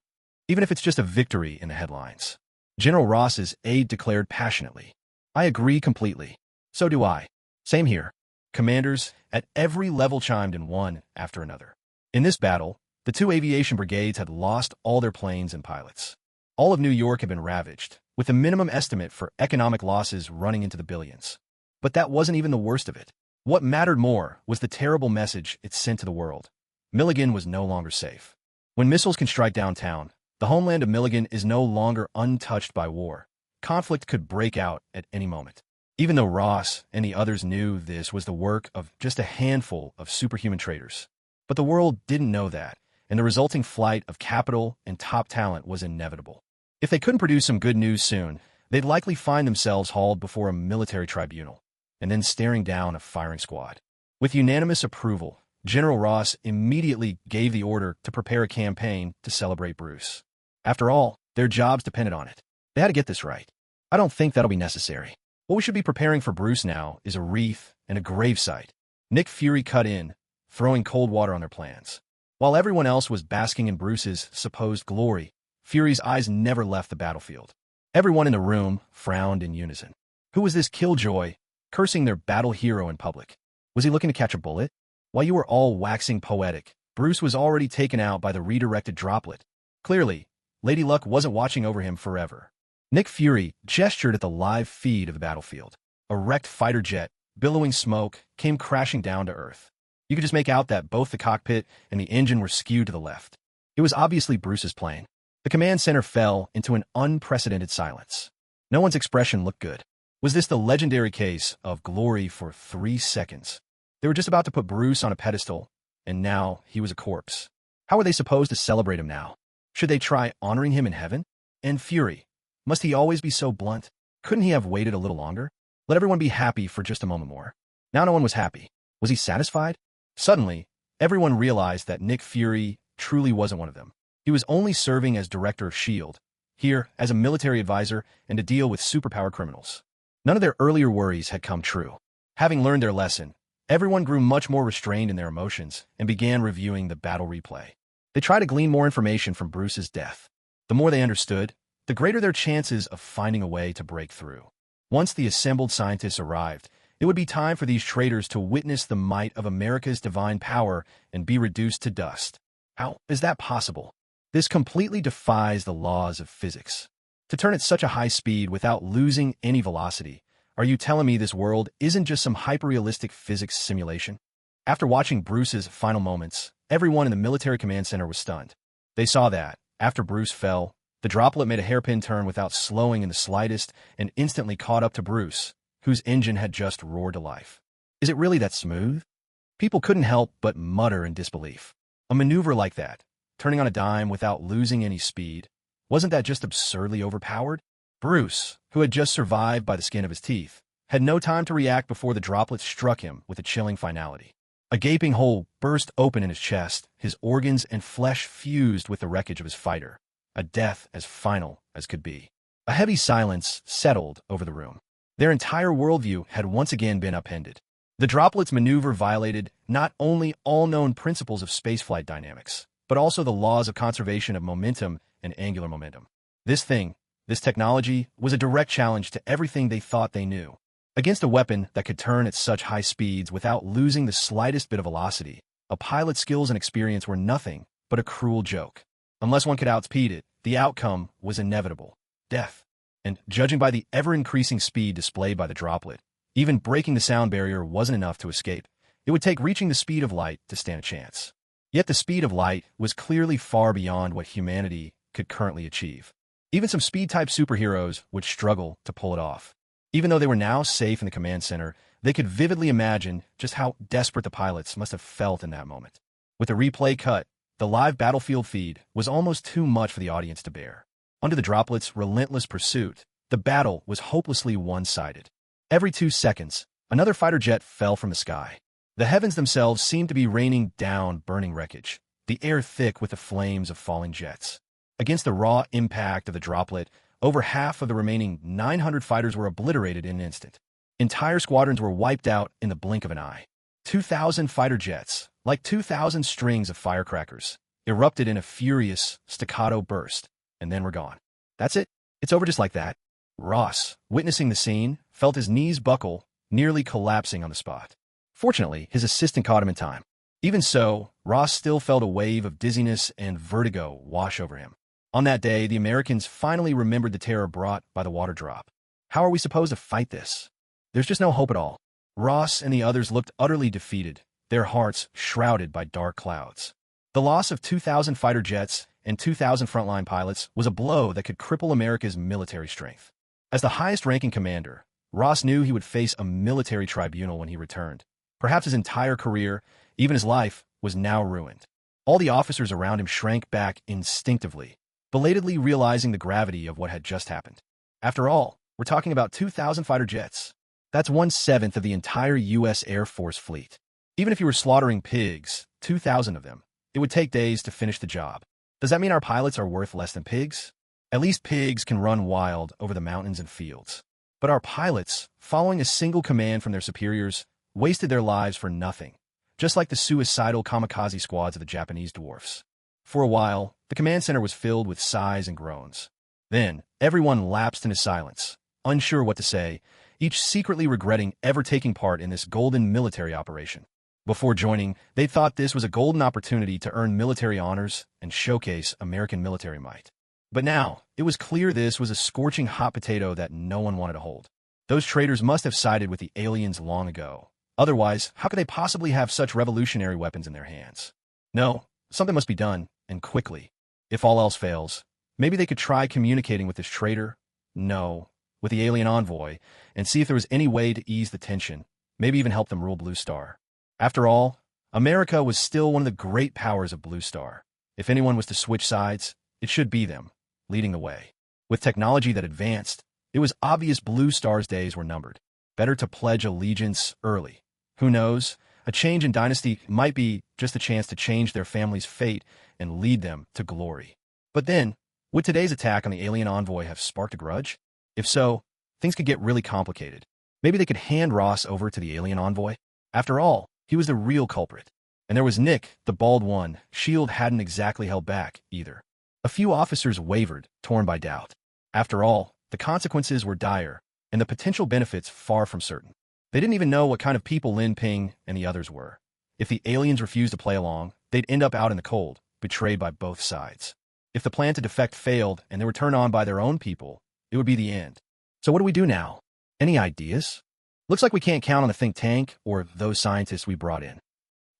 Even if it's just a victory in the headlines. General Ross's aide declared passionately. I agree completely. So do I. Same here. Commanders at every level chimed in one after another. In this battle, the two aviation brigades had lost all their planes and pilots. All of New York had been ravaged, with the minimum estimate for economic losses running into the billions. But that wasn't even the worst of it. What mattered more was the terrible message it sent to the world. Milligan was no longer safe. When missiles can strike downtown, the homeland of Milligan is no longer untouched by war. Conflict could break out at any moment. Even though Ross and the others knew this was the work of just a handful of superhuman traitors. But the world didn't know that, and the resulting flight of capital and top talent was inevitable. If they couldn't produce some good news soon, they'd likely find themselves hauled before a military tribunal, and then staring down a firing squad. With unanimous approval, General Ross immediately gave the order to prepare a campaign to celebrate Bruce. After all, their jobs depended on it. They had to get this right. I don't think that'll be necessary. What we should be preparing for Bruce now is a wreath and a gravesite. Nick Fury cut in, throwing cold water on their plans. While everyone else was basking in Bruce's supposed glory, Fury's eyes never left the battlefield. Everyone in the room frowned in unison. Who was this killjoy, cursing their battle hero in public? Was he looking to catch a bullet? While you were all waxing poetic, Bruce was already taken out by the redirected droplet. Clearly, Lady Luck wasn't watching over him forever. Nick Fury gestured at the live feed of the battlefield. A wrecked fighter jet, billowing smoke, came crashing down to Earth. You could just make out that both the cockpit and the engine were skewed to the left. It was obviously Bruce's plane. The command center fell into an unprecedented silence. No one's expression looked good. Was this the legendary case of glory for 3 seconds? They were just about to put Bruce on a pedestal, and now he was a corpse. How were they supposed to celebrate him now? Should they try honoring him in heaven? And Fury, must he always be so blunt? Couldn't he have waited a little longer? Let everyone be happy for just a moment more. Now no one was happy. Was he satisfied? Suddenly, everyone realized that Nick Fury truly wasn't one of them. He was only serving as director of S.H.I.E.L.D., here as a military advisor and to deal with superpower criminals. None of their earlier worries had come true. Having learned their lesson, everyone grew much more restrained in their emotions and began reviewing the battle replay. They tried to glean more information from Bruce's death. The more they understood, the greater their chances of finding a way to break through. Once the assembled scientists arrived, it would be time for these traitors to witness the might of America's divine power and be reduced to dust. How is that possible? This completely defies the laws of physics. To turn at such a high speed without losing any velocity, are you telling me this world isn't just some hyper-realistic physics simulation? After watching Bruce's final moments, everyone in the military command center was stunned. They saw that, after Bruce fell, the droplet made a hairpin turn without slowing in the slightest and instantly caught up to Bruce, whose engine had just roared to life. Is it really that smooth? People couldn't help but mutter in disbelief. A maneuver like that, turning on a dime without losing any speed, wasn't that just absurdly overpowered? Bruce, who had just survived by the skin of his teeth, had no time to react before the droplet struck him with a chilling finality. A gaping hole burst open in his chest, his organs and flesh fused with the wreckage of his fighter. A death as final as could be. A heavy silence settled over the room. Their entire worldview had once again been upended. The droplet's maneuver violated not only all known principles of spaceflight dynamics, but also the laws of conservation of momentum and angular momentum. This technology, was a direct challenge to everything they thought they knew. Against a weapon that could turn at such high speeds without losing the slightest bit of velocity, a pilot's skills and experience were nothing but a cruel joke. Unless one could outspeed it, the outcome was inevitable: death. And judging by the ever-increasing speed displayed by the droplet, even breaking the sound barrier wasn't enough to escape. It would take reaching the speed of light to stand a chance. Yet the speed of light was clearly far beyond what humanity could currently achieve. Even some speed-type superheroes would struggle to pull it off. Even though they were now safe in the command center, they could vividly imagine just how desperate the pilots must have felt in that moment. With the replay cut, the live battlefield feed was almost too much for the audience to bear. Under the droplet's relentless pursuit, the battle was hopelessly one-sided. Every 2 seconds, another fighter jet fell from the sky. The heavens themselves seemed to be raining down burning wreckage, the air thick with the flames of falling jets. Against the raw impact of the droplet, over half of the remaining 900 fighters were obliterated in an instant. Entire squadrons were wiped out in the blink of an eye. 2,000 fighter jets, like 2,000 strings of firecrackers, erupted in a furious, staccato burst, and then were gone. That's it. It's over just like that. Ross, witnessing the scene, felt his knees buckle, nearly collapsing on the spot. Fortunately, his assistant caught him in time. Even so, Ross still felt a wave of dizziness and vertigo wash over him. On that day, the Americans finally remembered the terror brought by the water drop. How are we supposed to fight this? There's just no hope at all. Ross and the others looked utterly defeated, their hearts shrouded by dark clouds. The loss of 2,000 fighter jets and 2,000 frontline pilots was a blow that could cripple America's military strength. As the highest-ranking commander, Ross knew he would face a military tribunal when he returned. Perhaps his entire career, even his life, was now ruined. All the officers around him shrank back instinctively, belatedly realizing the gravity of what had just happened. After all, we're talking about 2,000 fighter jets. That's 1/7 of the entire U.S. Air Force fleet. Even if you were slaughtering pigs, 2,000 of them, it would take days to finish the job. Does that mean our pilots are worth less than pigs? At least pigs can run wild over the mountains and fields. But our pilots, following a single command from their superiors, wasted their lives for nothing, just like the suicidal kamikaze squads of the Japanese dwarfs. For a while, the command center was filled with sighs and groans. Then, everyone lapsed into silence, unsure what to say, each secretly regretting ever taking part in this golden military operation. Before joining, they thought this was a golden opportunity to earn military honors and showcase American military might. But now, it was clear this was a scorching hot potato that no one wanted to hold. Those traitors must have sided with the aliens long ago. Otherwise, how could they possibly have such revolutionary weapons in their hands? No, something must be done, and quickly. If all else fails, maybe they could try communicating with this traitor. No, with the alien envoy, and see if there was any way to ease the tension, maybe even help them rule Blue Star. After all, America was still one of the great powers of Blue Star. If anyone was to switch sides, it should be them, leading the way. With technology that advanced, it was obvious Blue Star's days were numbered. Better to pledge allegiance early. Who knows? A change in dynasty might be just a chance to change their family's fate and lead them to glory. But then, would today's attack on the alien envoy have sparked a grudge? If so, things could get really complicated. Maybe they could hand Ross over to the alien envoy. After all, he was the real culprit. And there was Nick, the bald one. S.H.I.E.L.D. hadn't exactly held back, either. A few officers wavered, torn by doubt. After all, the consequences were dire, and the potential benefits far from certain. They didn't even know what kind of people Lin Ping and the others were. If the aliens refused to play along, they'd end up out in the cold, betrayed by both sides. If the plan to defect failed and they were turned on by their own people, it would be the end. So what do we do now? Any ideas? Looks like we can't count on the think tank or those scientists we brought in.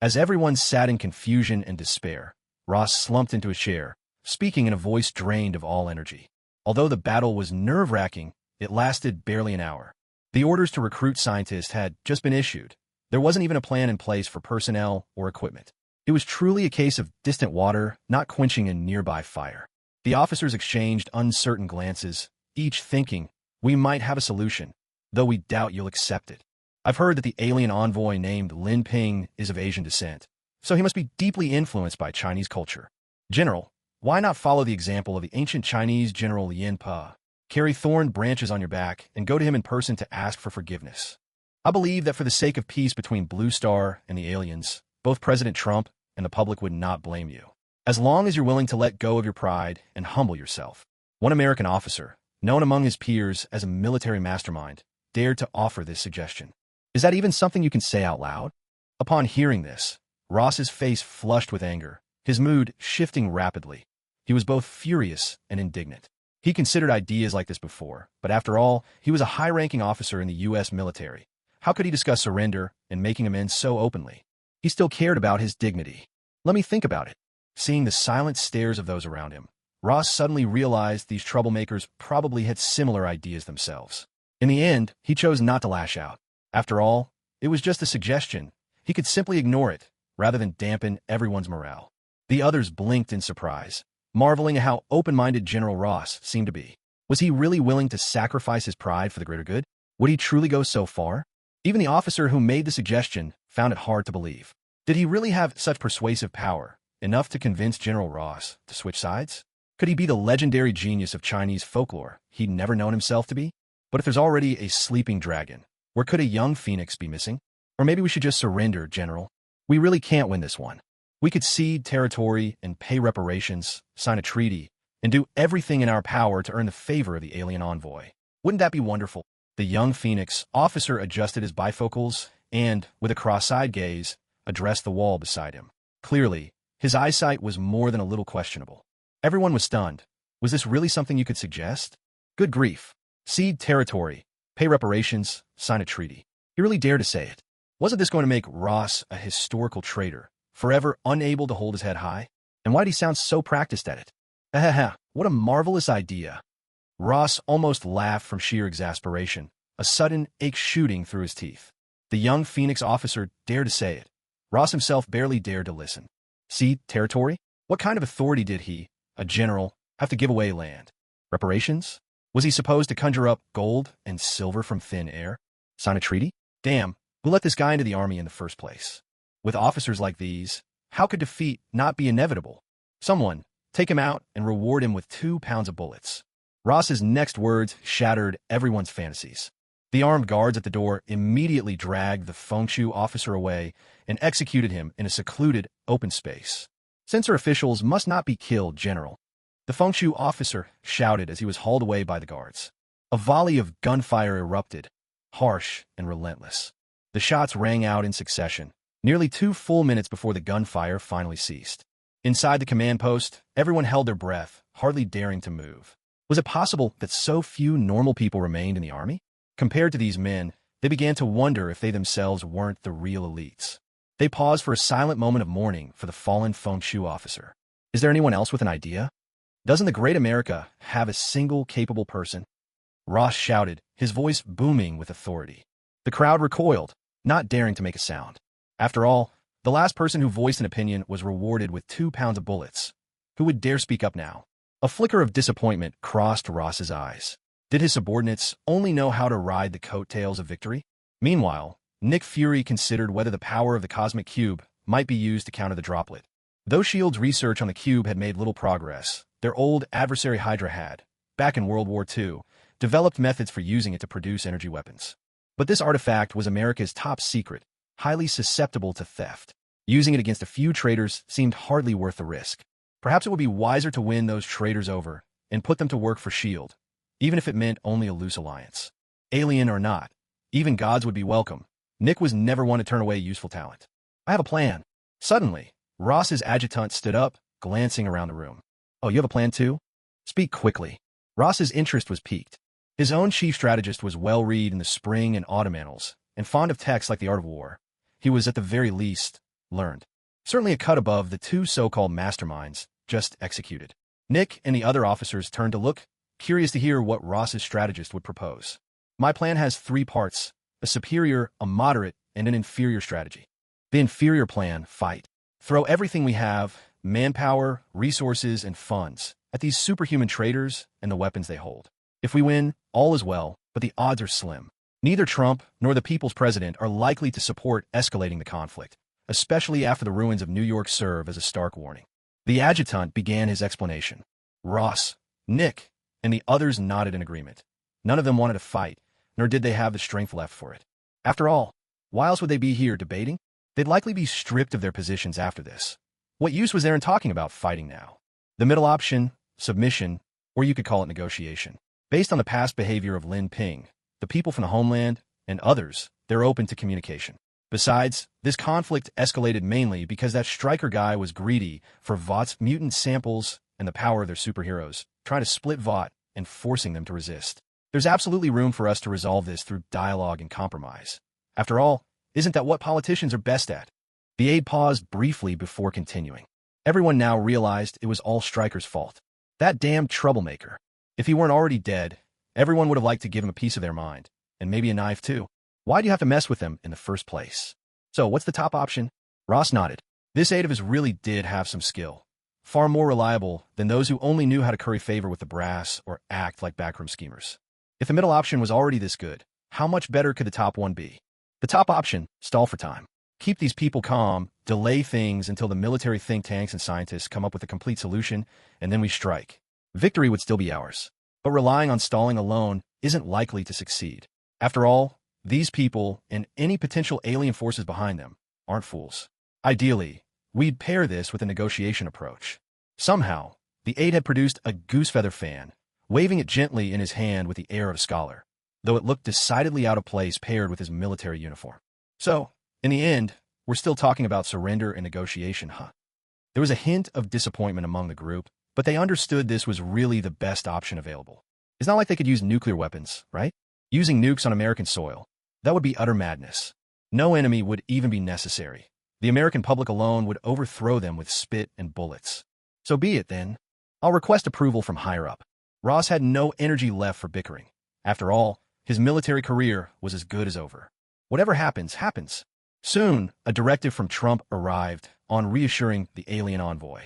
As everyone sat in confusion and despair, Ross slumped into a chair, speaking in a voice drained of all energy. Although the battle was nerve-wracking, it lasted barely an hour. The orders to recruit scientists had just been issued. There wasn't even a plan in place for personnel or equipment. It was truly a case of distant water not quenching a nearby fire. The officers exchanged uncertain glances, each thinking, we might have a solution, though we doubt you'll accept it. I've heard that the alien envoy named Lin Ping is of Asian descent, so he must be deeply influenced by Chinese culture. General, why not follow the example of the ancient Chinese General Yin Pa? Carry thorn branches on your back and go to him in person to ask for forgiveness. I believe that for the sake of peace between Blue Star and the aliens, both President Trump and the public would not blame you. As long as you're willing to let go of your pride and humble yourself. One American officer, known among his peers as a military mastermind, dared to offer this suggestion. Is that even something you can say out loud? Upon hearing this, Ross's face flushed with anger, his mood shifting rapidly. He was both furious and indignant. He considered ideas like this before, but after all, he was a high-ranking officer in the U.S. military. How could he discuss surrender and making amends so openly? He still cared about his dignity. Let me think about it. Seeing the silent stares of those around him, Ross suddenly realized these troublemakers probably had similar ideas themselves. In the end, he chose not to lash out. After all, it was just a suggestion. He could simply ignore it, rather than dampen everyone's morale. The others blinked in surprise, marveling at how open-minded General Ross seemed to be. Was he really willing to sacrifice his pride for the greater good? Would he truly go so far? Even the officer who made the suggestion found it hard to believe. Did he really have such persuasive power, enough to convince General Ross to switch sides? Could he be the legendary genius of Chinese folklore he'd never known himself to be? But if there's already a sleeping dragon, where could a young phoenix be missing? Or maybe we should just surrender, General. We really can't win this one. We could cede territory and pay reparations, sign a treaty, and do everything in our power to earn the favor of the alien envoy. Wouldn't that be wonderful? The young Phoenix officer adjusted his bifocals and, with a cross-eyed gaze, addressed the wall beside him. Clearly, his eyesight was more than a little questionable. Everyone was stunned. Was this really something you could suggest? Good grief. Cede territory, pay reparations, sign a treaty. He really dared to say it. Wasn't this going to make Ross a historical traitor, forever unable to hold his head high? And why did he sound so practiced at it? Hahaha, what a marvelous idea. Ross almost laughed from sheer exasperation, a sudden ache shooting through his teeth. The young Phoenix officer dared to say it. Ross himself barely dared to listen. Cede territory? What kind of authority did he, a general, have to give away land? Reparations? Was he supposed to conjure up gold and silver from thin air? Sign a treaty? Damn, who let this guy into the army in the first place? With officers like these, how could defeat not be inevitable? Someone, take him out and reward him with 2 pounds of bullets. Ross's next words shattered everyone's fantasies. The armed guards at the door immediately dragged the Fengshu officer away and executed him in a secluded, open space. Censor officials must not be killed, General. The Fengshu officer shouted as he was hauled away by the guards. A volley of gunfire erupted, harsh and relentless. The shots rang out in succession, nearly 2 full minutes before the gunfire finally ceased. Inside the command post, everyone held their breath, hardly daring to move. Was it possible that so few normal people remained in the army? Compared to these men, they began to wonder if they themselves weren't the real elites. They paused for a silent moment of mourning for the fallen Fengshu officer. Is there anyone else with an idea? Doesn't the great America have a single capable person? Ross shouted, his voice booming with authority. The crowd recoiled, not daring to make a sound. After all, the last person who voiced an opinion was rewarded with 2 pounds of bullets. Who would dare speak up now? A flicker of disappointment crossed Ross's eyes. Did his subordinates only know how to ride the coattails of victory? Meanwhile, Nick Fury considered whether the power of the cosmic cube might be used to counter the droplet. Though S.H.I.E.L.D.'s research on the cube had made little progress, their old adversary Hydra had, back in World War II, developed methods for using it to produce energy weapons. But this artifact was America's top secret, highly susceptible to theft. Using it against a few traitors seemed hardly worth the risk. Perhaps it would be wiser to win those traitors over and put them to work for S.H.I.E.L.D., even if it meant only a loose alliance. Alien or not, even gods would be welcome. Nick was never one to turn away useful talent. I have a plan. Suddenly, Ross's adjutant stood up, glancing around the room. Oh, you have a plan too? Speak quickly. Ross's interest was piqued. His own chief strategist was well-read in the spring and autumn annals, and fond of texts like The Art of War. He was, at the very least, learned. Certainly a cut above the 2 so-called masterminds just executed. Nick and the other officers turned to look, curious to hear what Ross's strategist would propose. My plan has 3 parts, a superior, a moderate, and an inferior strategy. The inferior plan, fight. Throw everything we have, manpower, resources, and funds, at these superhuman traitors and the weapons they hold. If we win, all is well, but the odds are slim. Neither Trump nor the people's president are likely to support escalating the conflict, especially after the ruins of New York serve as a stark warning. The adjutant began his explanation. Ross, Nick, and the others nodded in agreement. None of them wanted to fight, nor did they have the strength left for it. After all, why else would they be here debating? They'd likely be stripped of their positions after this. What use was there in talking about fighting now? The middle option, submission, or you could call it negotiation. Based on the past behavior of Lin Ping, the people from the homeland, and others, they're open to communication. Besides, this conflict escalated mainly because that Stryker guy was greedy for Vought's mutant samples and the power of their superheroes, trying to split Vought and forcing them to resist. There's absolutely room for us to resolve this through dialogue and compromise. After all, isn't that what politicians are best at? The aide paused briefly before continuing. Everyone now realized it was all Stryker's fault. That damn troublemaker. If he weren't already dead, everyone would have liked to give him a piece of their mind, and maybe a knife too. Why do you have to mess with them in the first place? So, what's the top option? Ross nodded. This aide of his really did have some skill. Far more reliable than those who only knew how to curry favor with the brass or act like backroom schemers. If the middle option was already this good, how much better could the top one be? The top option, stall for time. Keep these people calm, delay things until the military think tanks and scientists come up with a complete solution, and then we strike. Victory would still be ours. But relying on stalling alone isn't likely to succeed. After all, these people, and any potential alien forces behind them, aren't fools. Ideally, we'd pair this with a negotiation approach. Somehow, the aide had produced a goosefeather fan, waving it gently in his hand with the air of a scholar, though it looked decidedly out of place paired with his military uniform. So, in the end, we're still talking about surrender and negotiation, huh? There was a hint of disappointment among the group, but they understood this was really the best option available. It's not like they could use nuclear weapons, right? Using nukes on American soil, that would be utter madness. No enemy would even be necessary. The American public alone would overthrow them with spit and bullets. So be it, then. I'll request approval from higher up. Ross had no energy left for bickering. After all, his military career was as good as over. Whatever happens, happens. Soon, a directive from Trump arrived on reassuring the alien envoy.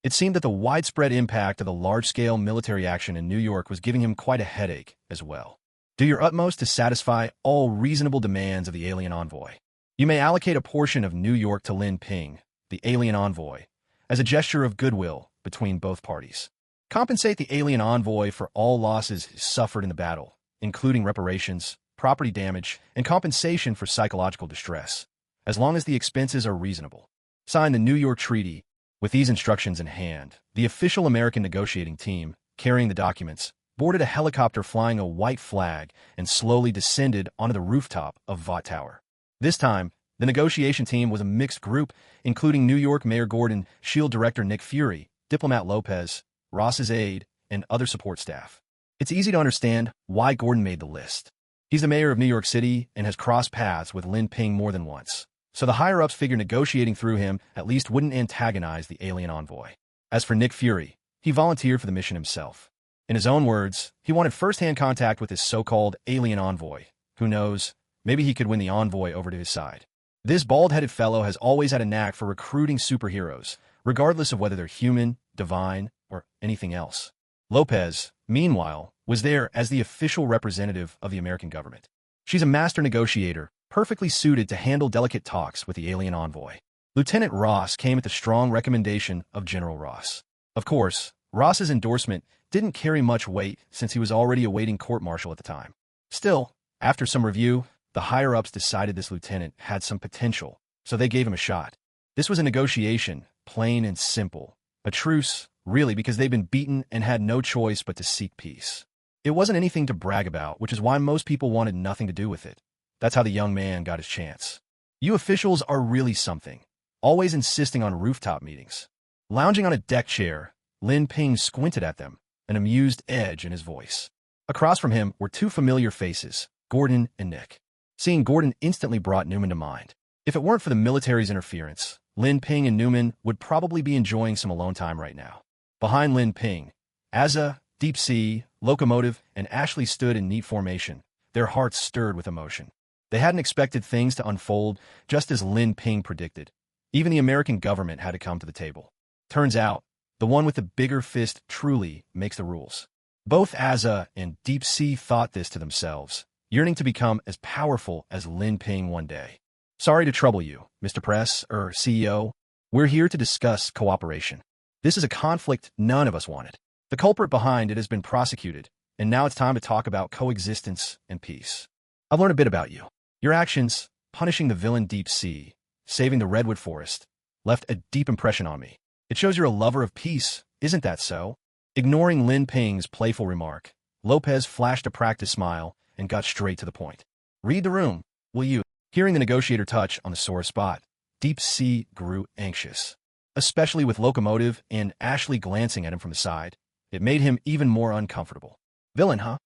It seemed that the widespread impact of the large-scale military action in New York was giving him quite a headache as well. Do your utmost to satisfy all reasonable demands of the alien envoy. You may allocate a portion of New York to Lin Ping, the alien envoy, as a gesture of goodwill between both parties. Compensate the alien envoy for all losses suffered in the battle, including reparations, property damage, and compensation for psychological distress, as long as the expenses are reasonable. Sign the New York Treaty. With these instructions in hand, the official American negotiating team, carrying the documents, boarded a helicopter flying a white flag and slowly descended onto the rooftop of Vought Tower. This time, the negotiation team was a mixed group, including New York Mayor Gordon, SHIELD Director Nick Fury, Diplomat Lopez, Ross's aide, and other support staff. It's easy to understand why Gordon made the list. He's the mayor of New York City and has crossed paths with Lin Ping more than once, so the higher-ups figured negotiating through him at least wouldn't antagonize the alien envoy. As for Nick Fury, he volunteered for the mission himself. In his own words, he wanted first-hand contact with his so-called alien envoy. Who knows, maybe he could win the envoy over to his side. This bald-headed fellow has always had a knack for recruiting superheroes, regardless of whether they're human, divine, or anything else. Lopez, meanwhile, was there as the official representative of the American government. She's a master negotiator, perfectly suited to handle delicate talks with the alien envoy. Lieutenant Ross came at the strong recommendation of General Ross. Of course, Ross's endorsement didn't carry much weight since he was already awaiting court-martial at the time. Still, after some review, the higher-ups decided this lieutenant had some potential, so they gave him a shot. This was a negotiation, plain and simple. A truce, really, because they'd been beaten and had no choice but to seek peace. It wasn't anything to brag about, which is why most people wanted nothing to do with it. That's how the young man got his chance. You officials are really something, always insisting on rooftop meetings. Lounging on a deck chair, Lin Ping squinted at them, an amused edge in his voice. Across from him were two familiar faces, Gordon and Nick. Seeing Gordon instantly brought Newman to mind. If it weren't for the military's interference, Lin Ping and Newman would probably be enjoying some alone time right now. Behind Lin Ping, Asa, Deep Sea, Locomotive, and Ashley stood in neat formation, their hearts stirred with emotion. They hadn't expected things to unfold just as Lin Ping predicted. Even the American government had to come to the table. Turns out, the one with the bigger fist truly makes the rules. Both Asa and Deep Sea thought this to themselves, yearning to become as powerful as Lin Ping one day. Sorry to trouble you, Mr. Press, CEO. We're here to discuss cooperation. This is a conflict none of us wanted. The culprit behind it has been prosecuted, and now it's time to talk about coexistence and peace. I've learned a bit about you. Your actions, punishing the villain Deep Sea, saving the Redwood Forest, left a deep impression on me. It shows you're a lover of peace, isn't that so? Ignoring Lin Ping's playful remark, Lopez flashed a practiced smile and got straight to the point. Read the room, will you? Hearing the negotiator touch on the sore spot, Deep Sea grew anxious. Especially with Locomotive and Ashley glancing at him from the side, it made him even more uncomfortable. Villain, huh?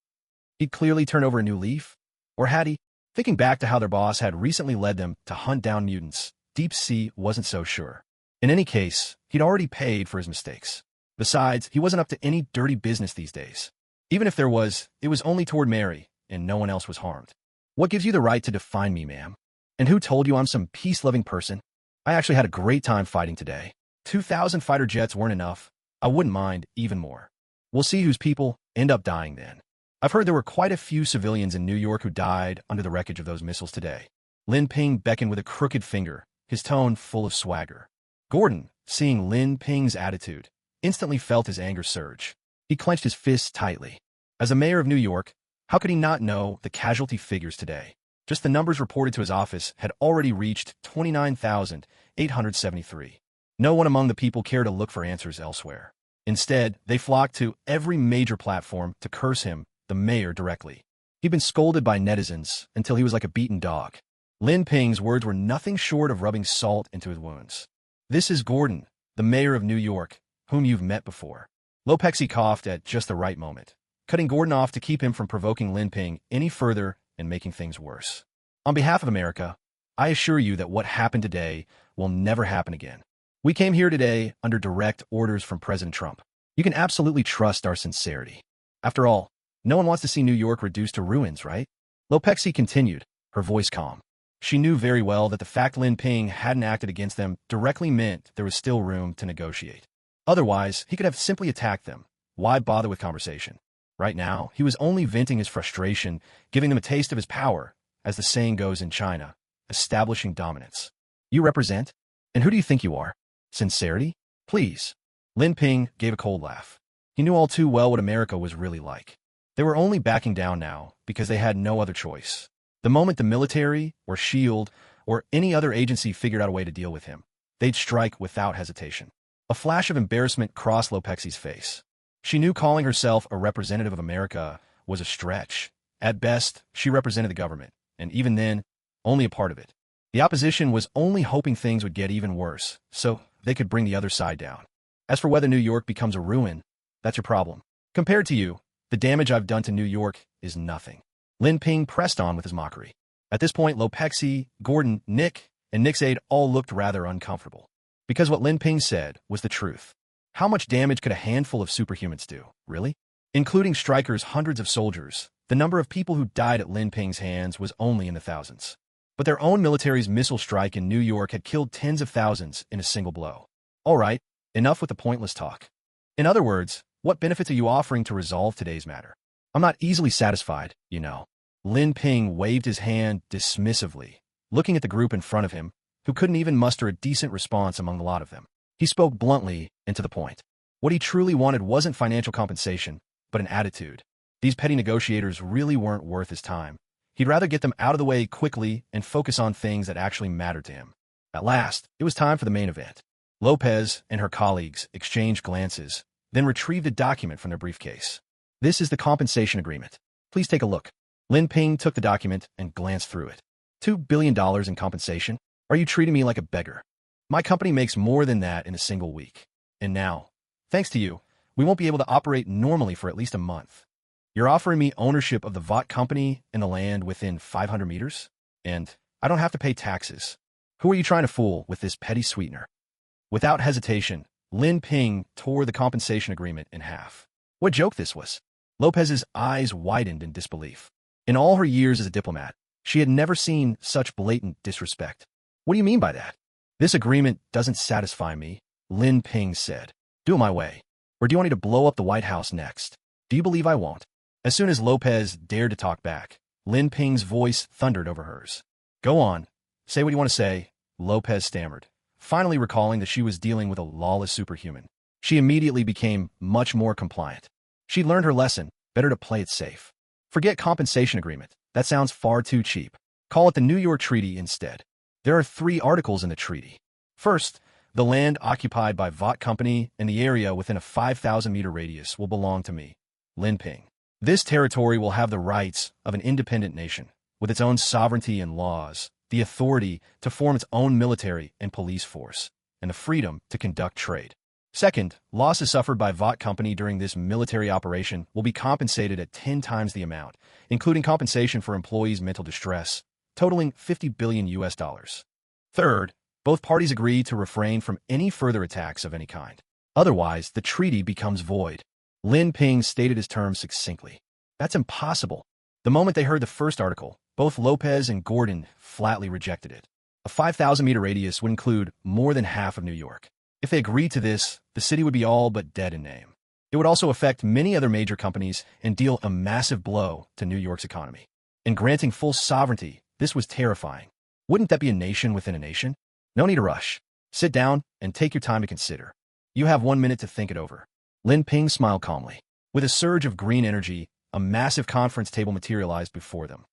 He'd clearly turned over a new leaf? Or had he? Thinking back to how their boss had recently led them to hunt down mutants, Deep Sea wasn't so sure. In any case, he'd already paid for his mistakes. Besides, he wasn't up to any dirty business these days. Even if there was, it was only toward Mary, and no one else was harmed. What gives you the right to define me, ma'am? And who told you I'm some peace-loving person? I actually had a great time fighting today. 2,000 fighter jets weren't enough. I wouldn't mind even more. We'll see whose people end up dying then. I've heard there were quite a few civilians in New York who died under the wreckage of those missiles today. Lin Ping beckoned with a crooked finger, his tone full of swagger. Gordon, seeing Lin Ping's attitude, instantly felt his anger surge. He clenched his fists tightly. As a mayor of New York, how could he not know the casualty figures today? Just the numbers reported to his office had already reached 29,873. No one among the people cared to look for answers elsewhere. Instead, they flocked to every major platform to curse him, the mayor, directly. He'd been scolded by netizens until he was like a beaten dog. Lin Ping's words were nothing short of rubbing salt into his wounds. This is Gordon, the mayor of New York, whom you've met before. Lopexi coughed at just the right moment, cutting Gordon off to keep him from provoking Lin Ping any further and making things worse. On behalf of America, I assure you that what happened today will never happen again. We came here today under direct orders from President Trump. You can absolutely trust our sincerity. After all, no one wants to see New York reduced to ruins, right? Lopexi continued, her voice calm. She knew very well that the fact Lin Ping hadn't acted against them directly meant there was still room to negotiate. Otherwise, he could have simply attacked them. Why bother with conversation? Right now, he was only venting his frustration, giving them a taste of his power, as the saying goes in China, establishing dominance. You represent? And who do you think you are? Sincerity? Please. Lin Ping gave a cold laugh. He knew all too well what America was really like. They were only backing down now because they had no other choice. The moment the military, or SHIELD, or any other agency figured out a way to deal with him, they'd strike without hesitation. A flash of embarrassment crossed Lopexi's face. She knew calling herself a representative of America was a stretch. At best, she represented the government, and even then, only a part of it. The opposition was only hoping things would get even worse, so they could bring the other side down. As for whether New York becomes a ruin, that's your problem. Compared to you, the damage I've done to New York is nothing. Lin Ping pressed on with his mockery. At this point, Lopexi, Gordon, Nick, and Nick's aide all looked rather uncomfortable. Because what Lin Ping said was the truth. How much damage could a handful of superhumans do, really? Including Stryker's hundreds of soldiers, the number of people who died at Lin Ping's hands was only in the thousands. But their own military's missile strike in New York had killed tens of thousands in a single blow. All right, enough with the pointless talk. In other words, what benefits are you offering to resolve today's matter? I'm not easily satisfied, you know. Lin Ping waved his hand dismissively, looking at the group in front of him, who couldn't even muster a decent response among the lot of them. He spoke bluntly and to the point. What he truly wanted wasn't financial compensation, but an attitude. These petty negotiators really weren't worth his time. He'd rather get them out of the way quickly and focus on things that actually mattered to him. At last, it was time for the main event. Lopez and her colleagues exchanged glances, then retrieved a document from their briefcase. This is the compensation agreement. Please take a look. Lin Ping took the document and glanced through it. $2 billion in compensation? Are you treating me like a beggar? My company makes more than that in a single week. And now, thanks to you, we won't be able to operate normally for at least a month. You're offering me ownership of the Vought company and the land within 500 meters? And I don't have to pay taxes. Who are you trying to fool with this petty sweetener? Without hesitation, Lin Ping tore the compensation agreement in half. What joke this was! Lopez's eyes widened in disbelief. In all her years as a diplomat, she had never seen such blatant disrespect. What do you mean by that? This agreement doesn't satisfy me, Lin Ping said. Do it my way. Or do you want me to blow up the White House next? Do you believe I won't? As soon as Lopez dared to talk back, Lin Ping's voice thundered over hers. Go on. Say what you want to say, Lopez stammered, finally recalling that she was dealing with a lawless superhuman. She immediately became much more compliant. She'd learned her lesson, better to play it safe. Forget compensation agreement. That sounds far too cheap. Call it the New York Treaty instead. There are 3 articles in the treaty. First, the land occupied by Vought Company and the area within a 5,000-meter radius will belong to me, Lin Ping. This territory will have the rights of an independent nation, with its own sovereignty and laws, the authority to form its own military and police force, and the freedom to conduct trade. Second, losses suffered by Vought Company during this military operation will be compensated at 10 times the amount, including compensation for employees' mental distress, totaling $50 billion. Third, both parties agree to refrain from any further attacks of any kind. Otherwise, the treaty becomes void. Lin Ping stated his terms succinctly. That's impossible. The moment they heard the first article, both Lopez and Gordon flatly rejected it. A 5,000-meter radius would include more than half of New York. If they agreed to this, the city would be all but dead in name. It would also affect many other major companies and deal a massive blow to New York's economy. In granting full sovereignty, this was terrifying. Wouldn't that be a nation within a nation? No need to rush. Sit down and take your time to consider. You have 1 minute to think it over. Lin Ping smiled calmly. With a surge of green energy, a massive conference table materialized before them.